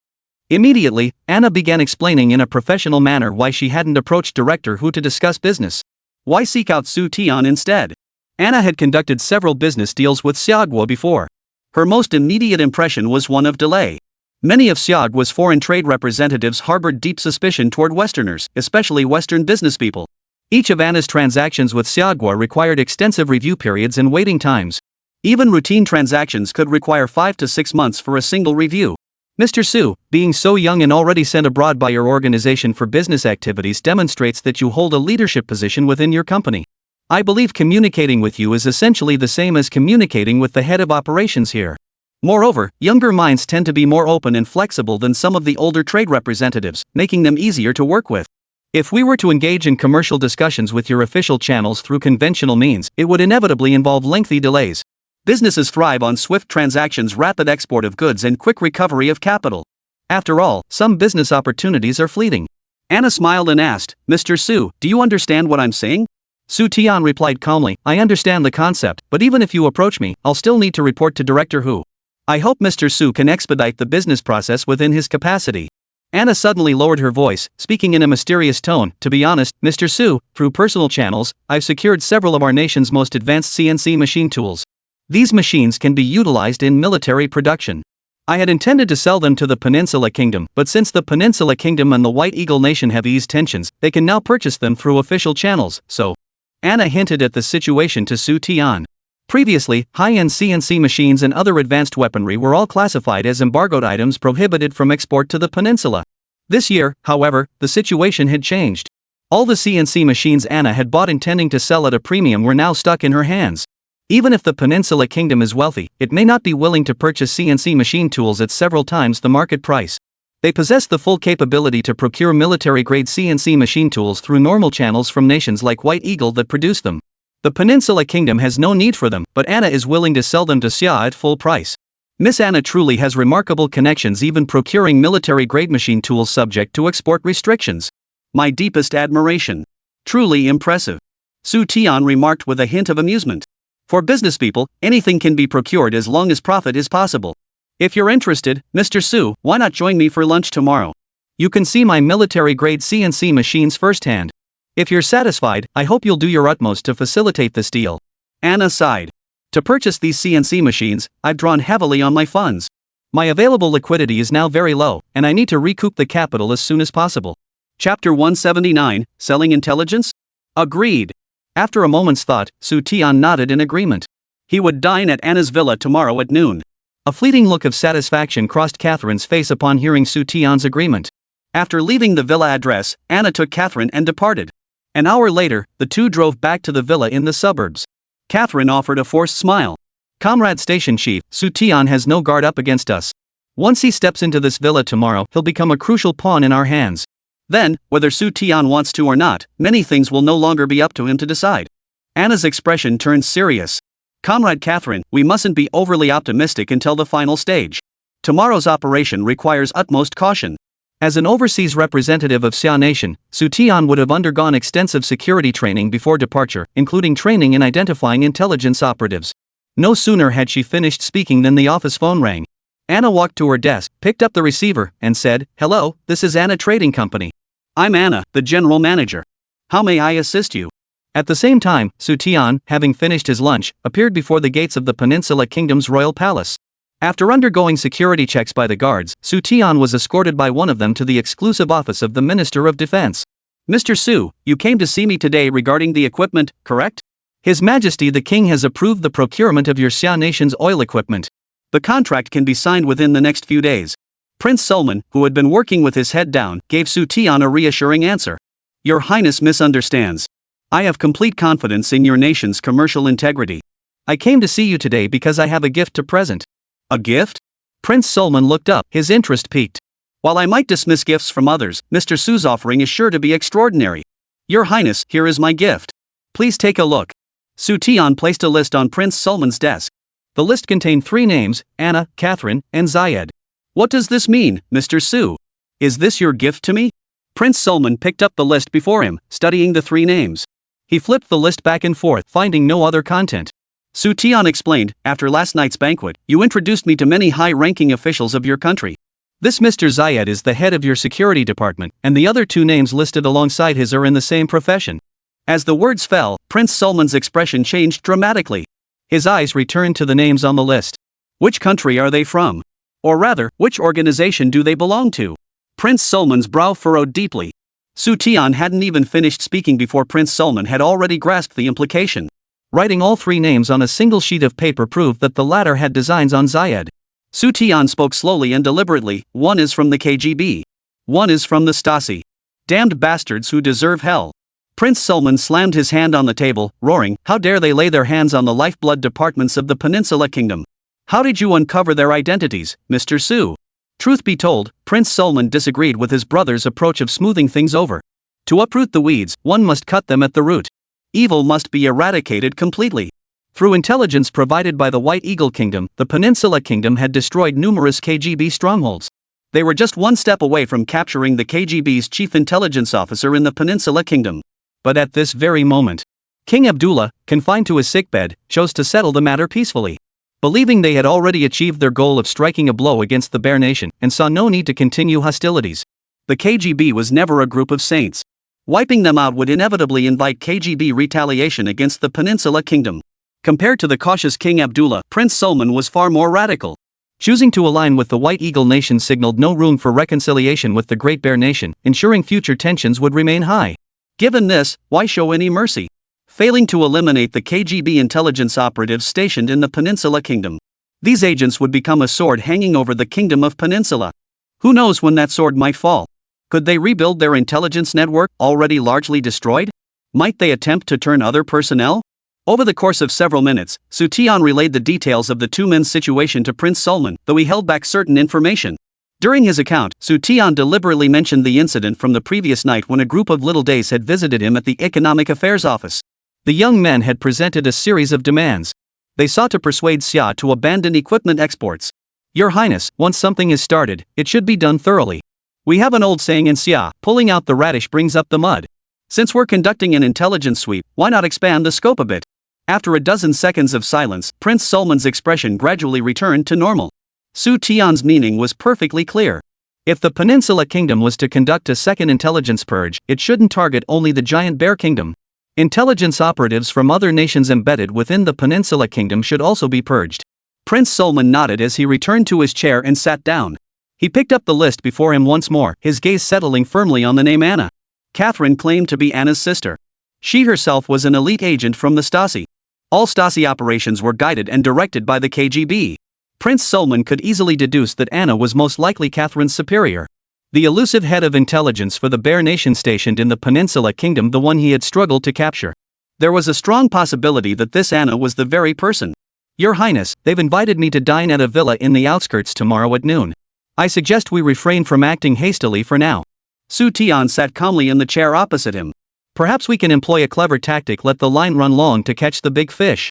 Immediately, Anna began explaining in a professional manner why she hadn't approached Director Hu to discuss business. Why seek out Xu Tian instead? Anna had conducted several business deals with Xiaoguo before. Her most immediate impression was one of delay. Many of Xiaoguo's foreign trade representatives harbored deep suspicion toward Westerners, especially Western business people. Each of Anna's transactions with Xiaoguo required extensive review periods and waiting times. Even routine transactions could require 5 to 6 months for a single review. Mr. Su, being so young and already sent abroad by your organization for business activities demonstrates that you hold a leadership position within your company. I believe communicating with you is essentially the same as communicating with the head of operations here. Moreover, younger minds tend to be more open and flexible than some of the older trade representatives, making them easier to work with. If we were to engage in commercial discussions with your official channels through conventional means, it would inevitably involve lengthy delays. Businesses thrive on swift transactions, rapid export of goods, and quick recovery of capital. After all, some business opportunities are fleeting. Anna smiled and asked, Mr. Su, do you understand what I'm saying? Xu Tian replied calmly, I understand the concept, but even if you approach me, I'll still need to report to Director Hu. I hope Mr. Su can expedite the business process within his capacity. Anna suddenly lowered her voice, speaking in a mysterious tone. To be honest, Mr. Su, through personal channels, I've secured several of our nation's most advanced CNC machine tools. These machines can be utilized in military production. I had intended to sell them to the Peninsula Kingdom, but since the Peninsula Kingdom and the White Eagle Nation have eased tensions, they can now purchase them through official channels, so. Anna hinted at the situation to Xu Tian. Previously, high-end CNC machines and other advanced weaponry were all classified as embargoed items prohibited from export to the peninsula. This year, however, the situation had changed. All the CNC machines Anna had bought intending to sell at a premium were now stuck in her hands. Even if the Peninsula Kingdom is wealthy, it may not be willing to purchase CNC machine tools at several times the market price. They possess the full capability to procure military-grade CNC machine tools through normal channels from nations like White Eagle that produce them. The Peninsula Kingdom has no need for them, but Anna is willing to sell them to Xia at full price. Miss Anna truly has remarkable connections, even procuring military-grade machine tools subject to export restrictions. My deepest admiration. Truly impressive. Xu Tian remarked with a hint of amusement. For business people, anything can be procured as long as profit is possible. If you're interested, Mr. Su, why not join me for lunch tomorrow? You can see my military-grade CNC machines firsthand. If you're satisfied, I hope you'll do your utmost to facilitate this deal. Anna sighed. To purchase these CNC machines, I've drawn heavily on my funds. My available liquidity is now very low, and I need to recoup the capital as soon as possible. Chapter 179, Selling Intelligence? Agreed. After a moment's thought, Xu Tian nodded in agreement. He would dine at Anna's villa tomorrow at noon. A fleeting look of satisfaction crossed Catherine's face upon hearing Xu Tian's agreement. After leaving the villa address, Anna took Catherine and departed. An hour later, the two drove back to the villa in the suburbs. Catherine offered a forced smile. Comrade Station Chief, Xu Tian has no guard up against us. Once he steps into this villa tomorrow, he'll become a crucial pawn in our hands. Then, whether Xu Tian wants to or not, many things will no longer be up to him to decide. Anna's expression turned serious. Comrade Catherine, we mustn't be overly optimistic until the final stage. Tomorrow's operation requires utmost caution. As an overseas representative of Xia Nation, Xu Tian would have undergone extensive security training before departure, including training in identifying intelligence operatives. No sooner had she finished speaking than the office phone rang. Anna walked to her desk, picked up the receiver, and said, "Hello, this is Anna Trading Company. I'm Anna, the general manager. How may I assist you?" At the same time, Xu Tian, having finished his lunch, appeared before the gates of the Peninsula Kingdom's royal palace. After undergoing security checks by the guards, Xu Tian was escorted by one of them to the exclusive office of the Minister of Defense. "Mr. Su, you came to see me today regarding the equipment, correct?" "His Majesty the King has approved the procurement of your Xia Nation's oil equipment. The contract can be signed within the next few days." Prince Sulman, who had been working with his head down, gave Xu Tian a reassuring answer. "Your Highness misunderstands. I have complete confidence in your nation's commercial integrity. I came to see you today because I have a gift to present." "A gift?" Prince Sulman looked up, his interest piqued. "While I might dismiss gifts from others, Mr. Su's offering is sure to be extraordinary. Your Highness, here is my gift. Please take a look." Xu Tian placed a list on Prince Sulman's desk. The list contained 3 names, Anna, Catherine, and Zayed. "What does this mean, Mr. Su? Is this your gift to me?" Prince Sulman picked up the list before him, studying the 3 names. He flipped the list back and forth, finding no other content. Xu Tian explained, "After last night's banquet, you introduced me to many high-ranking officials of your country. This Mr. Zayed is the head of your security department, and the other 2 names listed alongside his are in the same profession." As the words fell, Prince Sulman's expression changed dramatically. His eyes returned to the names on the list. Which country are they from? Or rather, which organization do they belong to? Prince Sulman's brow furrowed deeply. Xu Tian hadn't even finished speaking before Prince Sulman had already grasped the implication. Writing all 3 names on a single sheet of paper proved that the latter had designs on Zayed. Xu Tian spoke slowly and deliberately. "One is from the KGB. One is from the Stasi. Damned bastards who deserve hell." Prince Sulman slammed his hand on the table, roaring, "How dare they lay their hands on the lifeblood departments of the Peninsula Kingdom? How did you uncover their identities, Mr. Su?" Truth be told, Prince Sulman disagreed with his brother's approach of smoothing things over. To uproot the weeds, one must cut them at the root. Evil must be eradicated completely. Through intelligence provided by the White Eagle Kingdom, the Peninsula Kingdom had destroyed numerous KGB strongholds. They were just one step away from capturing the KGB's chief intelligence officer in the Peninsula Kingdom. But at this very moment, King Abdullah, confined to his sickbed, chose to settle the matter peacefully. Believing they had already achieved their goal of striking a blow against the Bear Nation, and saw no need to continue hostilities. The KGB was never a group of saints. Wiping them out would inevitably invite KGB retaliation against the Peninsula Kingdom. Compared to the cautious King Abdullah, Prince Sulman was far more radical. Choosing to align with the White Eagle Nation signaled no room for reconciliation with the Great Bear Nation, ensuring future tensions would remain high. Given this, why show any mercy? Failing to eliminate the KGB intelligence operatives stationed in the Peninsula Kingdom, these agents would become a sword hanging over the Kingdom of Peninsula. Who knows when that sword might fall? Could they rebuild their intelligence network, already largely destroyed? Might they attempt to turn other personnel? Over the course of several minutes, Xu Tian relayed the details of the 2 men's situation to Prince Sulman, though he held back certain information. During his account, Xu Tian deliberately mentioned the incident from the previous night when a group of little days had visited him at the Economic Affairs Office. The young men had presented a series of demands. They sought to persuade Xia to abandon equipment exports. "Your Highness, once something is started, it should be done thoroughly. We have an old saying in Xia, pulling out the radish brings up the mud. Since we're conducting an intelligence sweep, why not expand the scope a bit?" After a dozen seconds of silence, Prince Sulman's expression gradually returned to normal. Xu Tian's meaning was perfectly clear. If the Peninsula Kingdom was to conduct a second intelligence purge, it shouldn't target only the giant Bear Kingdom. Intelligence operatives from other nations embedded within the Peninsula Kingdom should also be purged. Prince Sulman nodded as he returned to his chair and sat down. He picked up the list before him once more, his gaze settling firmly on the name Anna. Catherine claimed to be Anna's sister. She herself was an elite agent from the Stasi. All Stasi operations were guided and directed by the KGB. Prince Sulman could easily deduce that Anna was most likely Catherine's superior. The elusive head of intelligence for the Bear Nation stationed in the Peninsula Kingdom, the one he had struggled to capture. There was a strong possibility that this Anna was the very person. "Your Highness, they've invited me to dine at a villa in the outskirts tomorrow at noon. I suggest we refrain from acting hastily for now." Xu Tian sat calmly in the chair opposite him. Perhaps we can employ a clever tactic: let the line run long to catch the big fish.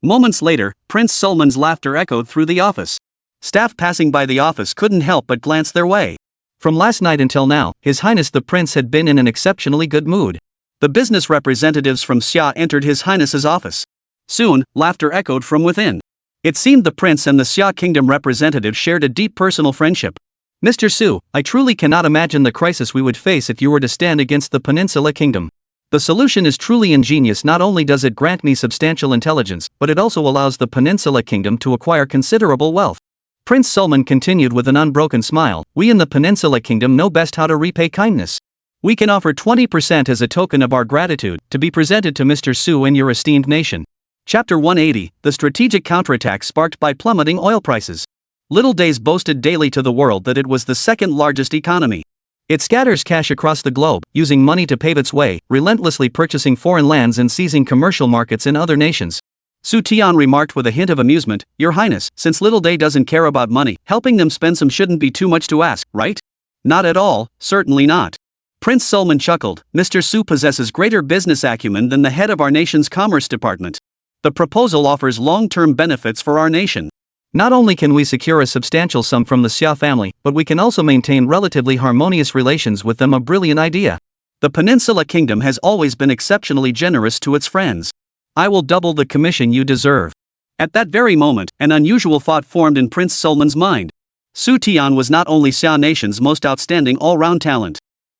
Moments later, Prince Sulman's laughter echoed through the office. Staff passing by the office couldn't help but glance their way. From last night until now, His Highness the Prince had been in an exceptionally good mood. The business representatives from Xia entered His Highness's office. Soon, laughter echoed from within. It seemed the prince and the Xia Kingdom representative shared a deep personal friendship. Mr. Su, I truly cannot imagine the crisis we would face if you were to stand against the Peninsula Kingdom. The solution is truly ingenious. Not only does it grant me substantial intelligence, but it also allows the Peninsula Kingdom to acquire considerable wealth. Prince Sulman continued with an unbroken smile. We in the Peninsula Kingdom know best how to repay kindness. We can offer 20% as a token of our gratitude, to be presented to Mr. Su and your esteemed nation. Chapter 180, The Strategic Counterattack Sparked by Plummeting Oil Prices. Little Days boasted daily to the world that it was the second largest economy. It scatters cash across the globe, using money to pave its way, relentlessly purchasing foreign lands and seizing commercial markets in other nations. Xu Tian remarked with a hint of amusement, Your Highness, since Little Day doesn't care about money, helping them spend some shouldn't be too much to ask, right? Not at all, certainly not. Prince Sulman chuckled, Mr. Su possesses greater business acumen than the head of our nation's commerce department. The proposal offers long-term benefits for our nation. Not only can we secure a substantial sum from the Xia family, but we can also maintain relatively harmonious relations with them. A brilliant idea. The Peninsula Kingdom has always been exceptionally generous to its friends. I will double the commission you deserve. At that very moment, an unusual thought formed in Prince Sulman's mind. Xu Tian was not only Xia Nation's most outstanding all-round talent,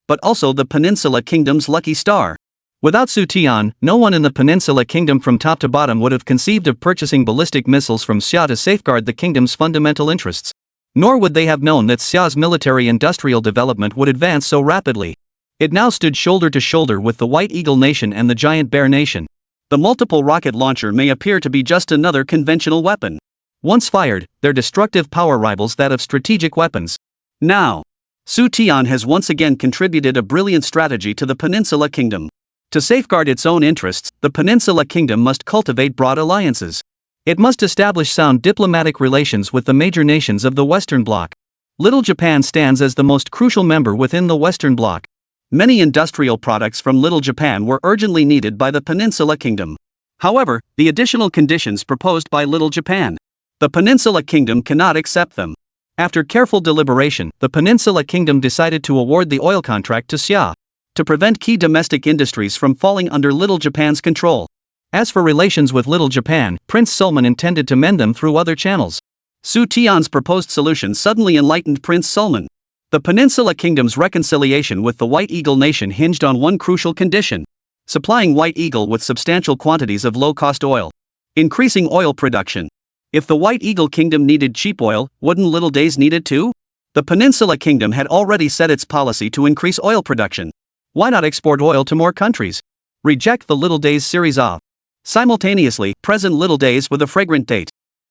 but also the Peninsula Kingdom's lucky star. Without Xu Tian, no one in the Peninsula Kingdom from top to bottom would have conceived of purchasing ballistic missiles from Xia to safeguard the kingdom's fundamental interests. Nor would they have known that Xia's military-industrial development would advance so rapidly. It now stood shoulder to shoulder with the White Eagle Nation and the Giant Bear Nation. The multiple rocket launcher may appear to be just another conventional weapon. Once fired, their destructive power rivals that of strategic weapons. Now, Xu Tian has once again contributed a brilliant strategy to the Peninsula Kingdom. To safeguard its own interests, the Peninsula Kingdom must cultivate broad alliances. It must establish sound diplomatic relations with the major nations of the Western Bloc. Little Japan stands as the most crucial member within the Western Bloc. Many industrial products from Little Japan were urgently needed by the Peninsula Kingdom. However, the additional conditions proposed by Little Japan, the Peninsula Kingdom cannot accept them. After careful deliberation, the Peninsula Kingdom decided to award the oil contract to Xia, to prevent key domestic industries from falling under Little Japan's control. As for relations with Little Japan, Prince Sulman intended to mend them through other channels. Xu Tian's proposed solution suddenly enlightened Prince Sulman. The Peninsula Kingdom's reconciliation with the White Eagle Nation hinged on one crucial condition: supplying White Eagle with substantial quantities of low-cost oil. Increasing oil production. If the White Eagle Kingdom needed cheap oil, wouldn't Little Days need it too? The Peninsula Kingdom had already set its policy to increase oil production. Why not export oil to more countries? Reject the Little Days series of. Simultaneously, present Little Days with a fragrant date.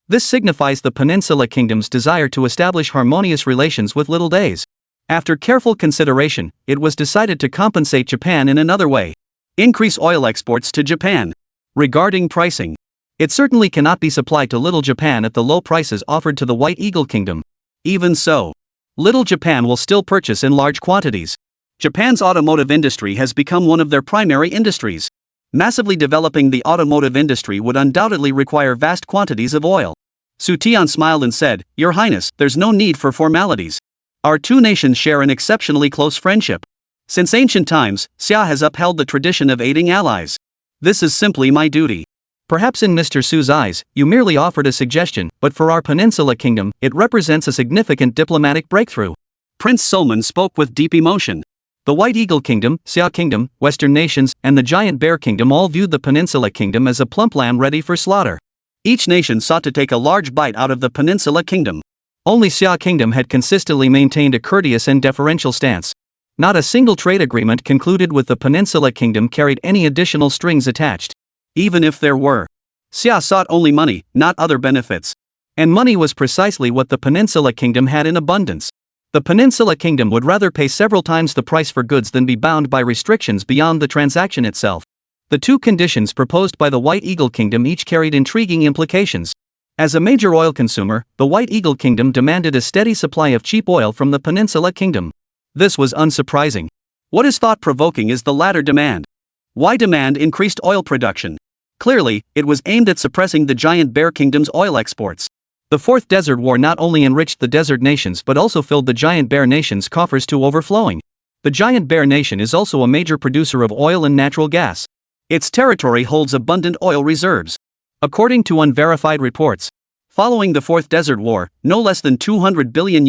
This signifies the Peninsula Kingdom's desire to establish harmonious relations with Little Days. After careful consideration, it was decided to compensate Japan in another way. Increase oil exports to Japan. Regarding pricing, it certainly cannot be supplied to Little Japan at the low prices offered to the White Eagle Kingdom. Even so, Little Japan will still purchase in large quantities. Japan's automotive industry has become one of their primary industries. Massively developing the automotive industry would undoubtedly require vast quantities of oil. Xu Tian smiled and said, Your Highness, there's no need for formalities. Our two nations share an exceptionally close friendship. Since ancient times, Xia has upheld the tradition of aiding allies. This is simply my duty. Perhaps in Mr. Su's eyes, you merely offered a suggestion, but for our Peninsula Kingdom, it represents a significant diplomatic breakthrough. Prince Sulman spoke with deep emotion. The White Eagle Kingdom, Xia Kingdom, Western nations, and the Giant Bear Kingdom all viewed the Peninsula Kingdom as a plump lamb ready for slaughter. Each nation sought to take a large bite out of the Peninsula Kingdom. Only Xia Kingdom had consistently maintained a courteous and deferential stance. Not a single trade agreement concluded with the Peninsula Kingdom carried any additional strings attached. Even if there were, Xia sought only money, not other benefits. And money was precisely what the Peninsula Kingdom had in abundance. The Peninsula Kingdom would rather pay several times the price for goods than be bound by restrictions beyond the transaction itself. The two conditions proposed by the White Eagle Kingdom each carried intriguing implications. As a major oil consumer, the White Eagle Kingdom demanded a steady supply of cheap oil from the Peninsula Kingdom. This was unsurprising. What is thought-provoking is the latter demand. Why demand increased oil production? Clearly, it was aimed at suppressing the giant bear kingdom's oil exports. The Fourth Desert War not only enriched the desert nations but also filled the giant bear nation's coffers to overflowing. The giant bear nation is also a major producer of oil and natural gas. Its territory holds abundant oil reserves. According to unverified reports, following the Fourth Desert War, no less than $200 billion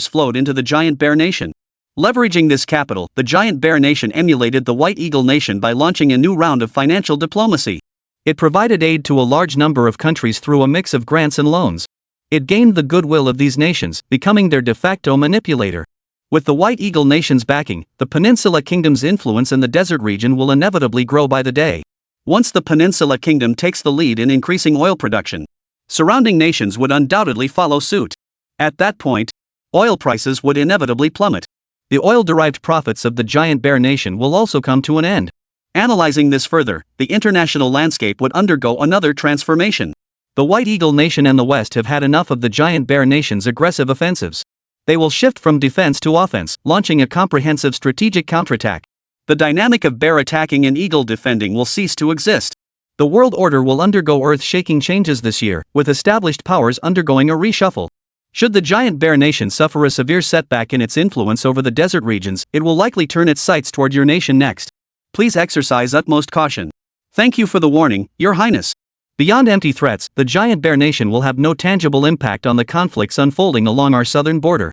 flowed into the giant bear nation. Leveraging this capital, the giant bear nation emulated the White Eagle nation by launching a new round of financial diplomacy. It provided aid to a large number of countries through a mix of grants and loans. It gained the goodwill of these nations, becoming their de facto manipulator. With the White Eagle nation's backing, the Peninsula Kingdom's influence in the desert region will inevitably grow by the day. Once the Peninsula Kingdom takes the lead in increasing oil production, surrounding nations would undoubtedly follow suit. At that point, oil prices would inevitably plummet. The oil-derived profits of the giant bear nation will also come to an end. Analyzing this further, the international landscape would undergo another transformation. The White Eagle nation and the West have had enough of the giant bear nation's aggressive offensives. They will shift from defense to offense, launching a comprehensive strategic counterattack. The dynamic of bear attacking and eagle defending will cease to exist. The world order will undergo earth-shaking changes this year, with established powers undergoing a reshuffle. Should the giant bear nation suffer a severe setback in its influence over the desert regions, it will likely turn its sights toward your nation next. Please exercise utmost caution. Thank you for the warning, Your Highness. Beyond empty threats, the giant bear nation will have no tangible impact on the conflicts unfolding along our southern border.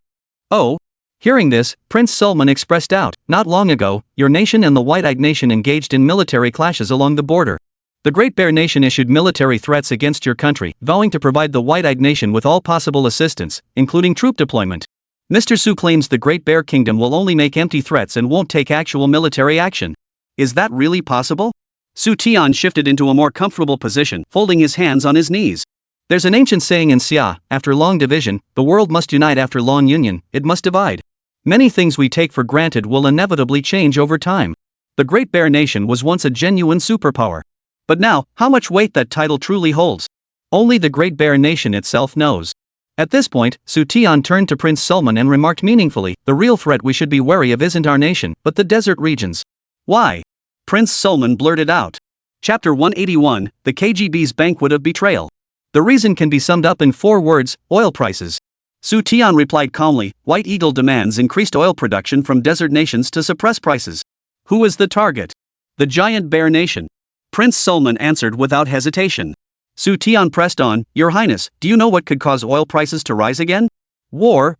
Oh. Hearing this, Prince Sulman expressed doubt. Not long ago, your nation and the White-Eyed Nation engaged in military clashes along the border. The Great Bear Nation issued military threats against your country, vowing to provide the White-Eyed Nation with all possible assistance, including troop deployment. Mr. Su claims the Great Bear Kingdom will only make empty threats and won't take actual military action. Is that really possible? Xu Tian shifted into a more comfortable position, folding his hands on his knees. There's an ancient saying in Xia, after long division, the world must unite, after long union, it must divide. Many things we take for granted will inevitably change over time. The Great Bear Nation was once a genuine superpower. But now, how much weight that title truly holds? Only the Great Bear Nation itself knows. At this point, Xu Tian turned to Prince Sulman and remarked meaningfully, the real threat we should be wary of isn't our nation, but the desert regions. Why? Prince Sulman blurted out. Chapter 181, The KGB's Banquet of Betrayal. The reason can be summed up in 4 words, oil prices. Xu Tian replied calmly, White Eagle demands increased oil production from desert nations to suppress prices. Who is the target? The giant bear nation. Prince Sulman answered without hesitation. Xu Tian pressed on, Your Highness, do you know what could cause oil prices to rise again? War.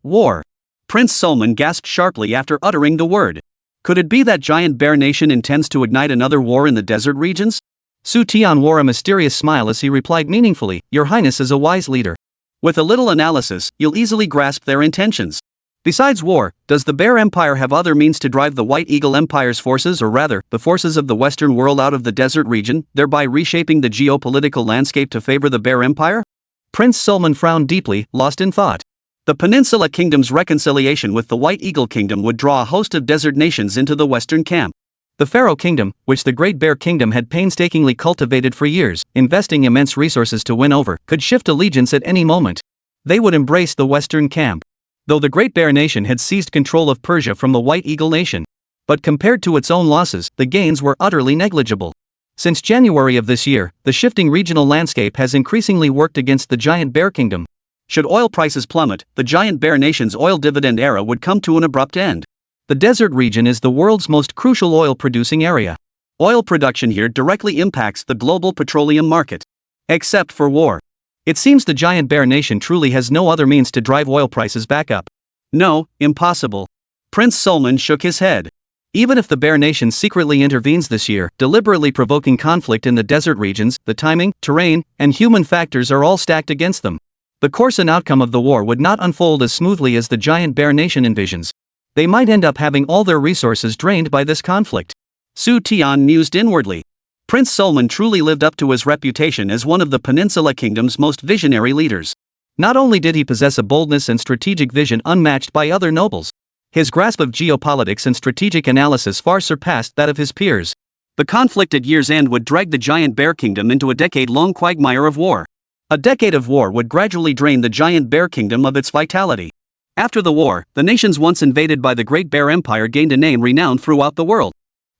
Prince Sulman gasped sharply after uttering the word. Could it be that giant bear nation intends to ignite another war in the desert regions? Xu Tian wore a mysterious smile as he replied meaningfully, Your Highness is a wise leader. With a little analysis, you'll easily grasp their intentions. Besides war, does the Bear Empire have other means to drive the White Eagle Empire's forces, or rather, the forces of the Western world, out of the desert region, thereby reshaping the geopolitical landscape to favor the Bear Empire? Prince Sulman frowned deeply, lost in thought. The Peninsula Kingdom's reconciliation with the White Eagle Kingdom would draw a host of desert nations into the Western camp. The Pharaoh Kingdom, which the Great Bear Kingdom had painstakingly cultivated for years, investing immense resources to win over, could shift allegiance at any moment. They would embrace the Western camp. Though the Great Bear Nation had seized control of Persia from the White Eagle Nation. But compared to its own losses, the gains were utterly negligible. Since January of this year, the shifting regional landscape has increasingly worked against the Giant Bear Kingdom. Should oil prices plummet, the Giant Bear Nation's oil dividend era would come to an abrupt end. The desert region is the world's most crucial oil-producing area. Oil production here directly impacts the global petroleum market. Except for war. It seems the Giant Bear Nation truly has no other means to drive oil prices back up. No, impossible. Prince Sulman shook his head. Even if the Bear Nation secretly intervenes this year, deliberately provoking conflict in the desert regions, the timing, terrain, and human factors are all stacked against them. The course and outcome of the war would not unfold as smoothly as the Giant Bear Nation envisions. They might end up having all their resources drained by this conflict. Xu Tian mused inwardly. Prince Sulman truly lived up to his reputation as one of the Peninsula Kingdom's most visionary leaders. Not only did he possess a boldness and strategic vision unmatched by other nobles, his grasp of geopolitics and strategic analysis far surpassed that of his peers. The conflict at year's end would drag the Giant Bear Kingdom into a decade-long quagmire of war. A decade of war would gradually drain the Giant Bear Kingdom of its vitality. After the war, the nations once invaded by the Great Bear Empire gained a name renowned throughout the world.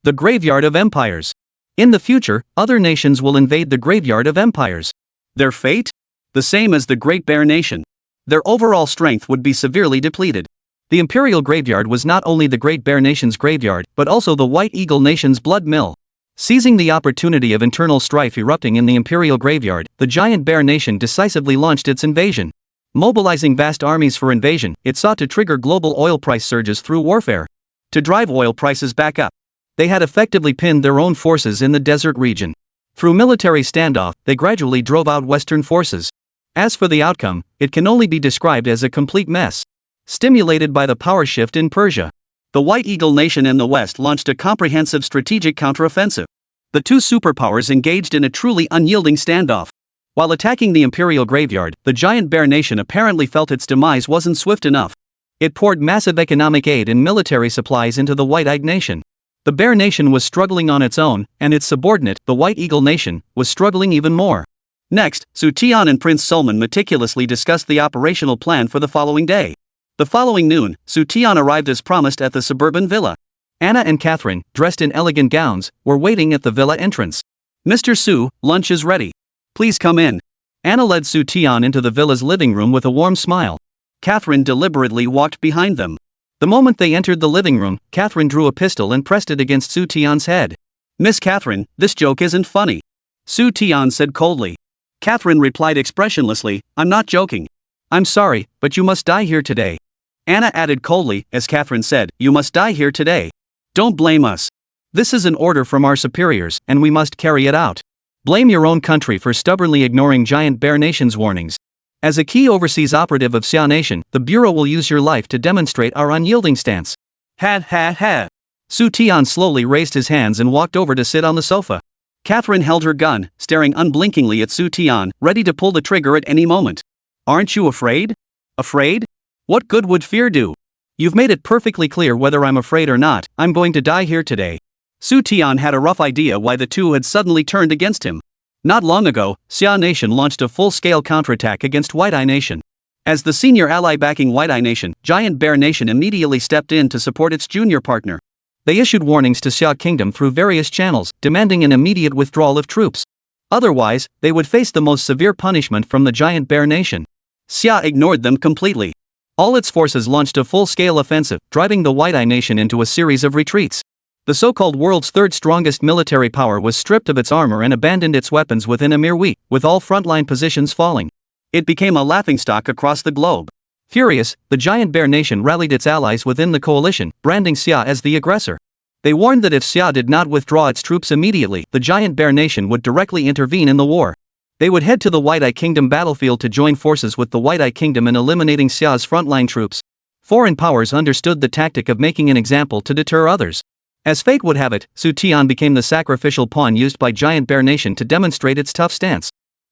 The Graveyard of Empires. In the future, other nations will invade the graveyard of empires. Their fate? The same as the Great Bear Nation. Their overall strength would be severely depleted. The Imperial Graveyard was not only the Great Bear Nation's graveyard, but also the White Eagle Nation's blood mill. Seizing the opportunity of internal strife erupting in the Imperial Graveyard, the Giant Bear Nation decisively launched its invasion. Mobilizing vast armies for invasion, it sought to trigger global oil price surges through warfare. To drive oil prices back up, they had effectively pinned their own forces in the desert region. Through military standoff, they gradually drove out Western forces. As for the outcome, it can only be described as a complete mess. Stimulated by the power shift in Persia, the White Eagle Nation in the West launched a comprehensive strategic counteroffensive. The two superpowers engaged in a truly unyielding standoff. While attacking the Imperial Graveyard, the Giant Bear Nation apparently felt its demise wasn't swift enough. It poured massive economic aid and military supplies into the White-Eyed Nation. The Bear Nation was struggling on its own, and its subordinate, the White Eagle Nation, was struggling even more. Next, Xu Tian and Prince Solman meticulously discussed the operational plan for the following day. The following noon, Xu Tian arrived as promised at the suburban villa. Anna and Catherine, dressed in elegant gowns, were waiting at the villa entrance. "Mr. Su, lunch is ready. Please come in." Anna led Xu Tian into the villa's living room with a warm smile. Catherine deliberately walked behind them. The moment they entered the living room, Catherine drew a pistol and pressed it against Xu Tian's head. "Miss Catherine, this joke isn't funny," Xu Tian said coldly. Catherine replied expressionlessly, "I'm not joking. I'm sorry, but you must die here today." Anna added coldly, as Catherine said, "You must die here today. Don't blame us. This is an order from our superiors, and we must carry it out. Blame your own country for stubbornly ignoring Giant Bear Nation's warnings. As a key overseas operative of Xia Nation, the Bureau will use your life to demonstrate our unyielding stance." Ha ha ha. Xu Tian slowly raised his hands and walked over to sit on the sofa. Catherine held her gun, staring unblinkingly at Xu Tian, ready to pull the trigger at any moment. "Aren't you afraid?" "Afraid? What good would fear do? You've made it perfectly clear whether I'm afraid or not, I'm going to die here today." Xu Tian had a rough idea why the two had suddenly turned against him. Not long ago, Xia Nation launched a full-scale counterattack against White-Eye Nation. As the senior ally backing White-Eye Nation, Giant Bear Nation immediately stepped in to support its junior partner. They issued warnings to Xia Kingdom through various channels, demanding an immediate withdrawal of troops. Otherwise, they would face the most severe punishment from the Giant Bear Nation. Xia ignored them completely. All its forces launched a full-scale offensive, driving the White-Eye Nation into a series of retreats. The so-called world's third strongest military power was stripped of its armor and abandoned its weapons within a mere week, with all frontline positions falling. It became a laughingstock across the globe. Furious, the Giant Bear Nation rallied its allies within the coalition, branding Xia as the aggressor. They warned that if Xia did not withdraw its troops immediately, the Giant Bear Nation would directly intervene in the war. They would head to the White-Eye Kingdom battlefield to join forces with the White-Eye Kingdom in eliminating Xia's frontline troops. Foreign powers understood the tactic of making an example to deter others. As fate would have it, Xu Tian became the sacrificial pawn used by Giant Bear Nation to demonstrate its tough stance.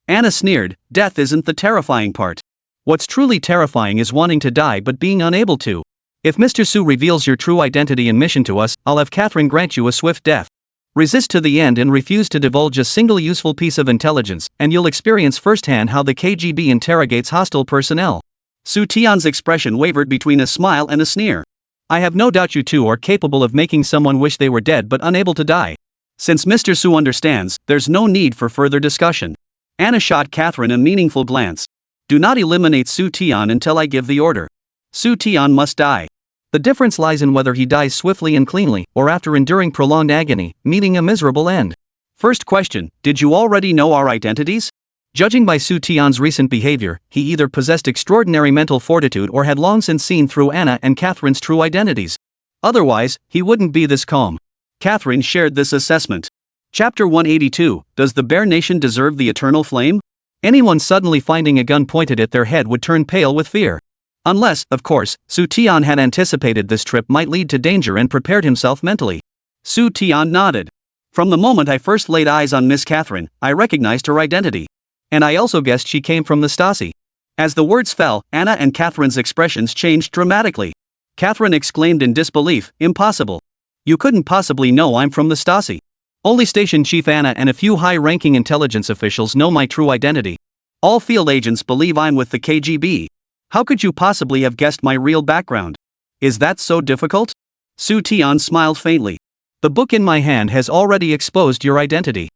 Anna sneered, "Death isn't the terrifying part. What's truly terrifying is wanting to die but being unable to. If Mr. Su reveals your true identity and mission to us, I'll have Catherine grant you a swift death. Resist to the end and refuse to divulge a single useful piece of intelligence, and you'll experience firsthand how the KGB interrogates hostile personnel." Xu Tian's expression wavered between a smile and a sneer. "I have no doubt you two are capable of making someone wish they were dead but unable to die. Since Mr. Su understands, there's no need for further discussion." Anna shot Catherine a meaningful glance. "Do not eliminate Xu Tian until I give the order. Xu Tian must die. The difference lies in whether he dies swiftly and cleanly, or after enduring prolonged agony, meeting a miserable end." First question, did you already know our identities? Judging by Xu Tian's recent behavior, he either possessed extraordinary mental fortitude or had long since seen through Anna and Catherine's true identities. Otherwise, he wouldn't be this calm. Catherine shared this assessment. Chapter 182, Does the Bear Nation deserve the eternal flame? Anyone suddenly finding a gun pointed at their head would turn pale with fear. Unless, of course, Xu Tian had anticipated this trip might lead to danger and prepared himself mentally. Xu Tian nodded. "From the moment I first laid eyes on Miss Catherine, I recognized her identity. And I also guessed she came from the Stasi." As the words fell, Anna and Catherine's expressions changed dramatically. Catherine exclaimed in disbelief, "Impossible. You couldn't possibly know I'm from the Stasi. Only Station Chief Anna and a few high-ranking intelligence officials know my true identity. All field agents believe I'm with the KGB. How could you possibly have guessed my real background? Is that so difficult?" Xu Tian smiled faintly. The book in my hand has already exposed your identity.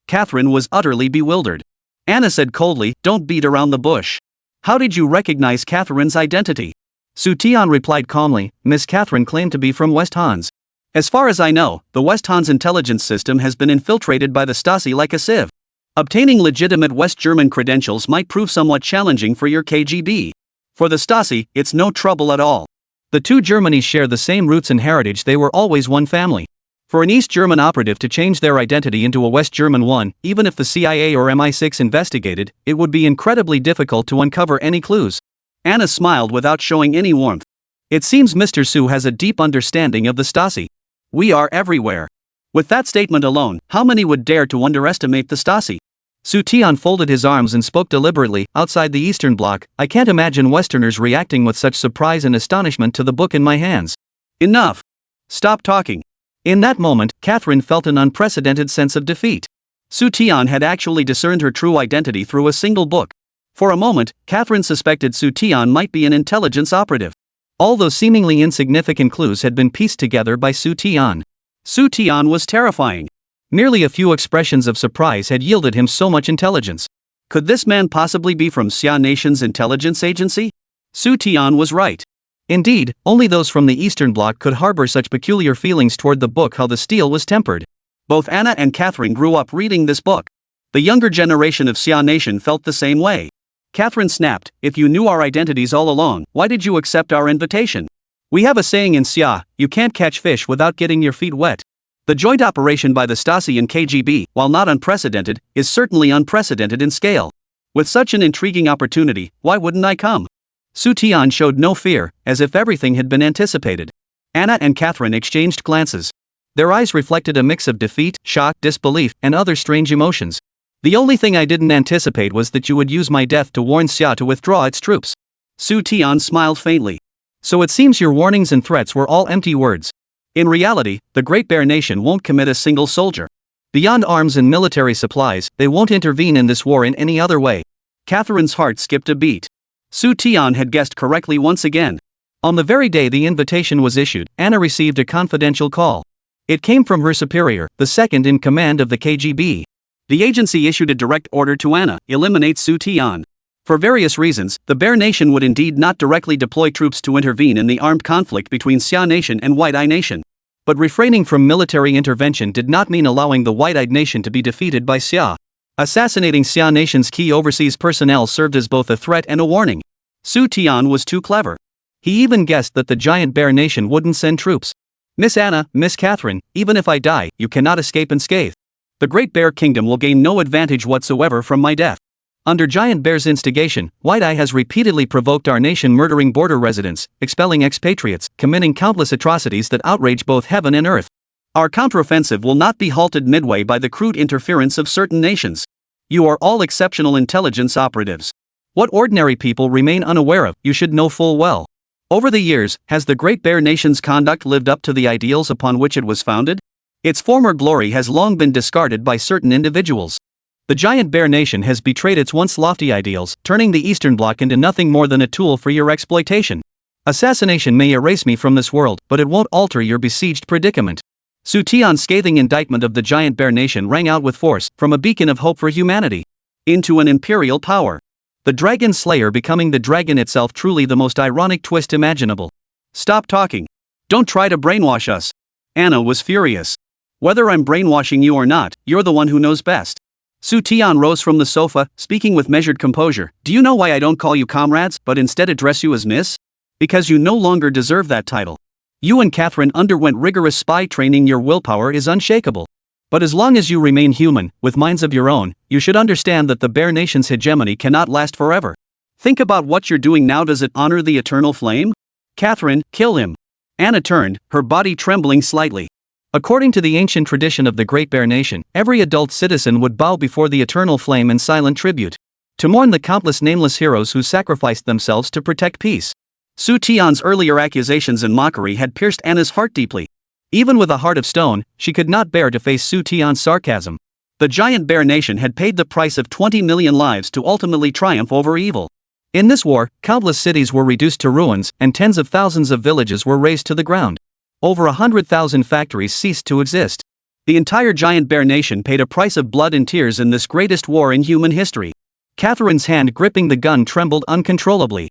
Catherine was utterly bewildered. Anna said coldly, "Don't beat around the bush. How did you recognize Catherine's identity?" Xu Tian replied calmly, "Miss Catherine claimed to be from West Hans. As far as I know, the West Hans intelligence system has been infiltrated by the Stasi like a sieve. Obtaining legitimate West German credentials might prove somewhat challenging for your KGB. For the Stasi, it's no trouble at all. The two Germanies share the same roots and heritage. They were always one family. For an East German operative to change their identity into a West German one, even if the CIA or MI6 investigated, it would be incredibly difficult to uncover any clues." Anna smiled without showing any warmth. "It seems Mr. Su has a deep understanding of the Stasi. We are everywhere." With that statement alone, how many would dare to underestimate the Stasi? Xu Tian folded his arms and spoke deliberately. "Outside the Eastern Bloc, I can't imagine Westerners reacting with such surprise and astonishment to the book in my hands." "Enough. Stop talking." In that moment, Catherine felt an unprecedented sense of defeat. Xu Tian had actually discerned her true identity through a single book. For a moment, Catherine suspected Xu Tian might be an intelligence operative. All those seemingly insignificant clues had been pieced together by Xu Tian. Xu Tian was terrifying. Merely a few expressions of surprise had yielded him so much intelligence. Could this man possibly be from Xia Nation's intelligence agency? Xu Tian was right. Indeed, only those from the Eastern Bloc could harbor such peculiar feelings toward the book. How the steel was tempered. Both Anna and Catherine grew up reading this book. The younger generation of Xia Nation felt the same way. Catherine snapped, "If you knew our identities all along, why did you accept our invitation? We have a saying in Xia, you can't catch fish without getting your feet wet." The joint operation by the Stasi and KGB, while not unprecedented, is certainly unprecedented in scale. With such an intriguing opportunity, why wouldn't I come? Xu Tian showed no fear, as if everything had been anticipated. Anna and Catherine exchanged glances. Their eyes reflected a mix of defeat, shock, disbelief, and other strange emotions. "The only thing I didn't anticipate was that you would use my death to warn Xia to withdraw its troops." Xu Tian smiled faintly. "So it seems your warnings and threats were all empty words. In reality, the Great Bear Nation won't commit a single soldier. Beyond arms and military supplies, they won't intervene in this war in any other way." Catherine's heart skipped a beat. Xu Tian had guessed correctly once again. On the very day the invitation was issued, Anna received a confidential call. It came from her superior, the second in command of the KGB. The agency issued a direct order to Anna: eliminate Xu Tian. For various reasons, the Bear Nation would indeed not directly deploy troops to intervene in the armed conflict between Xia Nation and White-Eye Nation. But refraining from military intervention did not mean allowing the White-Eyed Nation to be defeated by Xia. Assassinating Xia Nation's key overseas personnel served as both a threat and a warning. Xu Tian was too clever. He even guessed that the giant Bear Nation wouldn't send troops. "Miss Anna, Miss Catherine, even if I die, you cannot escape unscathed. The Great Bear Kingdom will gain no advantage whatsoever from my death. Under Giant Bear's instigation, White-Eye has repeatedly provoked our nation, murdering border residents, expelling expatriates, committing countless atrocities that outrage both heaven and earth. Our counteroffensive will not be halted midway by the crude interference of certain nations. You are all exceptional intelligence operatives. What ordinary people remain unaware of, you should know full well. Over the years, has the Great Bear Nation's conduct lived up to the ideals upon which it was founded? Its former glory has long been discarded by certain individuals. The giant Bear Nation has betrayed its once lofty ideals, turning the Eastern Bloc into nothing more than a tool for your exploitation. Assassination may erase me from this world, but it won't alter your besieged predicament." Xu Tian's scathing indictment of the giant Bear Nation rang out with force, from a beacon of hope for humanity into an imperial power. The Dragon Slayer becoming the dragon itself, truly the most ironic twist imaginable. "Stop talking. Don't try to brainwash us." Anna was furious. "Whether I'm brainwashing you or not, you're the one who knows best." Xu Tian rose from the sofa, speaking with measured composure. "Do you know why I don't call you comrades, but instead address you as Miss? Because you no longer deserve that title. You and Catherine underwent rigorous spy training. Your willpower is unshakable. But as long as you remain human, with minds of your own, you should understand that the Bear Nation's hegemony cannot last forever. Think about what you're doing now. Does it honor the eternal flame? Catherine, kill him." Anna turned, her body trembling slightly. According to the ancient tradition of the Great Bear Nation, every adult citizen would bow before the eternal flame in silent tribute, to mourn the countless nameless heroes who sacrificed themselves to protect peace. Xu Tian's earlier accusations and mockery had pierced Anna's heart deeply. Even with a heart of stone, she could not bear to face Xu Tian's sarcasm. The giant Bear Nation had paid the price of 20 million lives to ultimately triumph over evil. In this war, countless cities were reduced to ruins, and tens of thousands of villages were razed to the ground. Over 100,000 factories ceased to exist. The entire giant bear nation paid a price of blood and tears in this greatest war in human history. Catherine's hand gripping the gun trembled uncontrollably.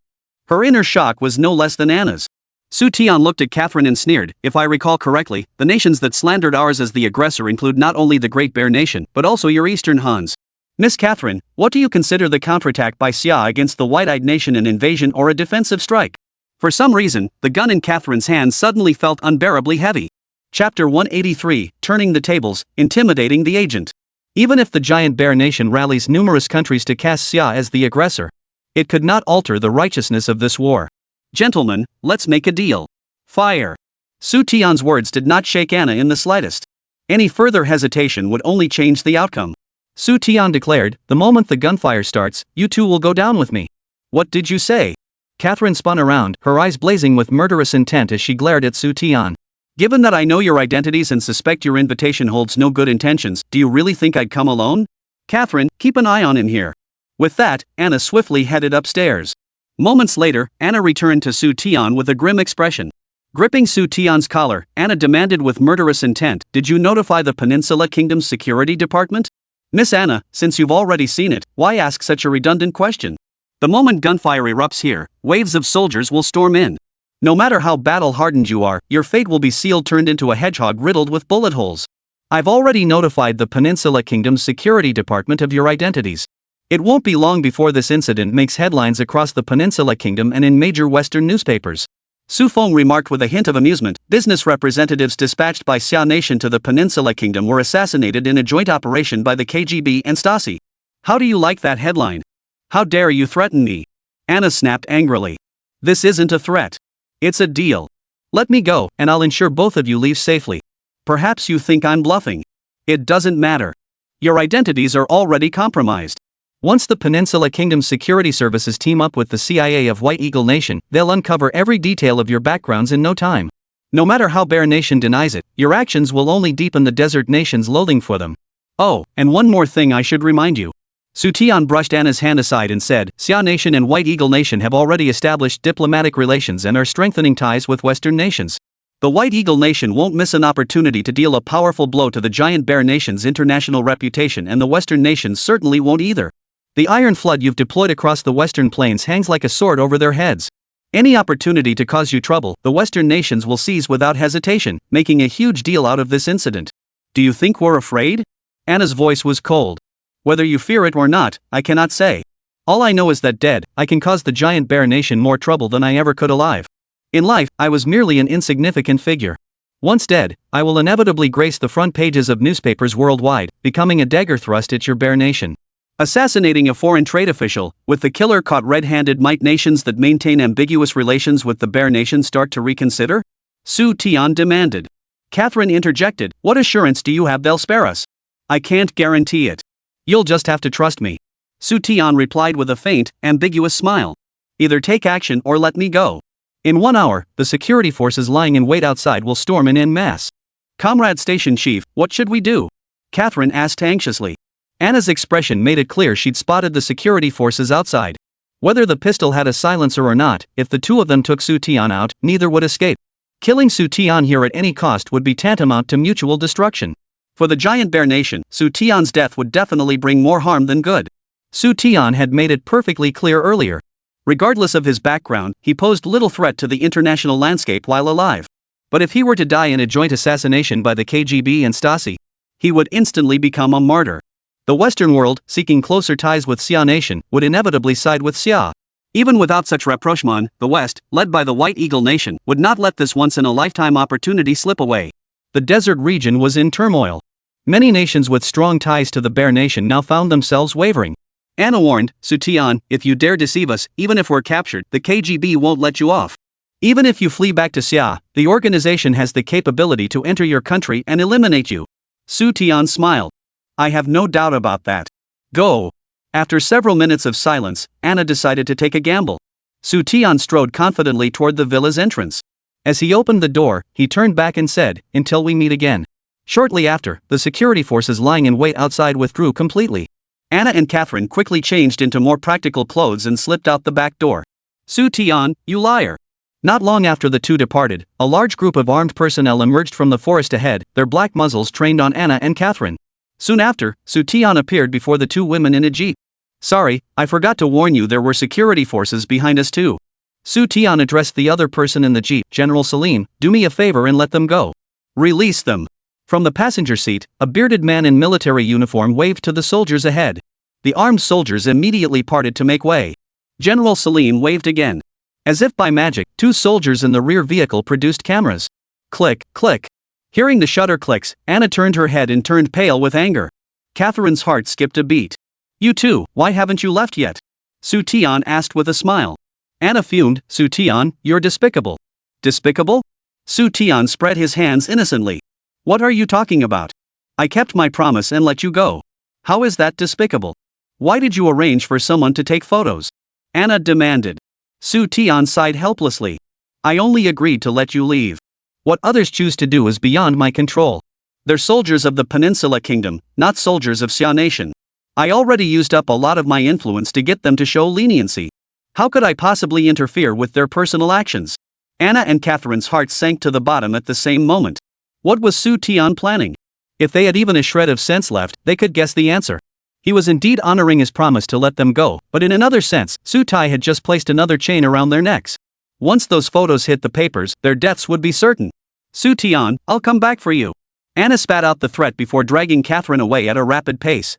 Her inner shock was no less than Anna's. Xu Tian looked at Catherine and sneered. If I recall correctly, the nations that slandered ours as the aggressor include not only the Great Bear Nation, but also your Eastern Huns. Miss Catherine, what do you consider the counterattack by Xia against the White-Eyed Nation an invasion or a defensive strike? For some reason, the gun in Catherine's hand suddenly felt unbearably heavy. Chapter 183, Turning the Tables, Intimidating the Agent. Even if the giant bear nation rallies numerous countries to cast Xia as the aggressor, it could not alter the righteousness of this war. Gentlemen, let's make a deal. Fire. Xu Tian's words did not shake Anna in the slightest. Any further hesitation would only change the outcome. Xu Tian declared, the moment the gunfire starts, you two will go down with me. What did you say? Catherine spun around, her eyes blazing with murderous intent as she glared at Xu Tian. Given that I know your identities and suspect your invitation holds no good intentions, do you really think I'd come alone? Catherine, keep an eye on him here. With that, Anna swiftly headed upstairs. Moments later, Anna returned to Xu Tian with a grim expression. Gripping Xu Tian's collar, Anna demanded with murderous intent, did you notify the Peninsula Kingdom's security department? Miss Anna, since you've already seen it, why ask such a redundant question? The moment gunfire erupts here, waves of soldiers will storm in. No matter how battle-hardened you are, your fate will be sealed turned into a hedgehog riddled with bullet holes. I've already notified the Peninsula Kingdom's security department of your identities. It won't be long before this incident makes headlines across the Peninsula Kingdom and in major Western newspapers. Su Feng remarked with a hint of amusement, business representatives dispatched by Xia Nation to the Peninsula Kingdom were assassinated in a joint operation by the KGB and Stasi. How do you like that headline? How dare you threaten me? Anna snapped angrily. This isn't a threat. It's a deal. Let me go, and I'll ensure both of you leave safely. Perhaps you think I'm bluffing. It doesn't matter. Your identities are already compromised. Once the Peninsula Kingdom's security services team up with the CIA of White Eagle Nation, they'll uncover every detail of your backgrounds in no time. No matter how Bear Nation denies it, your actions will only deepen the Desert Nation's loathing for them. Oh, and one more thing I should remind you. Xu Tian brushed Anna's hand aside and said, Xia Nation and White Eagle Nation have already established diplomatic relations and are strengthening ties with Western nations. The White Eagle Nation won't miss an opportunity to deal a powerful blow to the giant bear nation's international reputation, and the Western nations certainly won't either. The iron flood you've deployed across the Western plains hangs like a sword over their heads. Any opportunity to cause you trouble, the Western nations will seize without hesitation, making a huge deal out of this incident. Do you think we're afraid? Anna's voice was cold. Whether you fear it or not, I cannot say. All I know is that dead, I can cause the giant bear nation more trouble than I ever could alive. In life, I was merely an insignificant figure. Once dead, I will inevitably grace the front pages of newspapers worldwide, becoming a dagger thrust at your bear nation. Assassinating a foreign trade official, with the killer caught red-handed, might nations that maintain ambiguous relations with the bear nation start to reconsider? Xu Tian demanded. Catherine interjected, what assurance do you have they'll spare us? I can't guarantee it. You'll just have to trust me. Xu Tian replied with a faint, ambiguous smile. Either take action or let me go. In 1 hour, the security forces lying in wait outside will storm in en masse. Comrade Station Chief, what should we do? Catherine asked anxiously. Anna's expression made it clear she'd spotted the security forces outside. Whether the pistol had a silencer or not, if the two of them took Xu Tian out, neither would escape. Killing Xu Tian here at any cost would be tantamount to mutual destruction. For the giant bear nation, Xu Tian's death would definitely bring more harm than good. Xu Tian had made it perfectly clear earlier. Regardless of his background, he posed little threat to the international landscape while alive. But if he were to die in a joint assassination by the KGB and Stasi, he would instantly become a martyr. The Western world, seeking closer ties with Xia Nation, would inevitably side with Xia. Even without such rapprochement, the West, led by the White Eagle Nation, would not let this once-in-a-lifetime opportunity slip away. The desert region was in turmoil. Many nations with strong ties to the Bear Nation now found themselves wavering. Anna warned, Xu Tian, if you dare deceive us, even if we're captured, the KGB won't let you off. Even if you flee back to Xia, the organization has the capability to enter your country and eliminate you. Xu Tian smiled. I have no doubt about that. Go. After several minutes of silence, Anna decided to take a gamble. Xu Tian strode confidently toward the villa's entrance. As he opened the door, he turned back and said, until we meet again. Shortly after, the security forces lying in wait outside withdrew completely. Anna and Catherine quickly changed into more practical clothes and slipped out the back door. Xu Tian, you liar. Not long after the two departed, a large group of armed personnel emerged from the forest ahead, their black muzzles trained on Anna and Catherine. Soon after, Xu Tian appeared before the two women in a jeep. "Sorry, I forgot to warn you, there were security forces behind us too." Xu Tian addressed the other person in the jeep, General Salim, "Do me a favor and let them go." "Release them." From the passenger seat, a bearded man in military uniform waved to the soldiers ahead. The armed soldiers immediately parted to make way. General Salim waved again. As if by magic, two soldiers in the rear vehicle produced cameras. Click, click. Hearing the shutter clicks, Anna turned her head and turned pale with anger. Catherine's heart skipped a beat. "You too, why haven't you left yet?" Xu Tian asked with a smile. Anna fumed. "Xu Tian, you're despicable." "Despicable?" Xu Tian spread his hands innocently. "What are you talking about? I kept my promise and let you go. How is that despicable? Why did you arrange for someone to take photos?" Anna demanded. Xu Tian sighed helplessly. "I only agreed to let you leave. What others choose to do is beyond my control. They're soldiers of the Peninsula Kingdom, not soldiers of Xia Nation. I already used up a lot of my influence to get them to show leniency. How could I possibly interfere with their personal actions?" Anna and Catherine's hearts sank to the bottom at the same moment. What was Xu Tian planning? If they had even a shred of sense left, they could guess the answer. He was indeed honoring his promise to let them go, but in another sense, Su Tai had just placed another chain around their necks. Once those photos hit the papers, their deaths would be certain. "Xu Tian, I'll come back for you." Anna spat out the threat before dragging Catherine away at a rapid pace.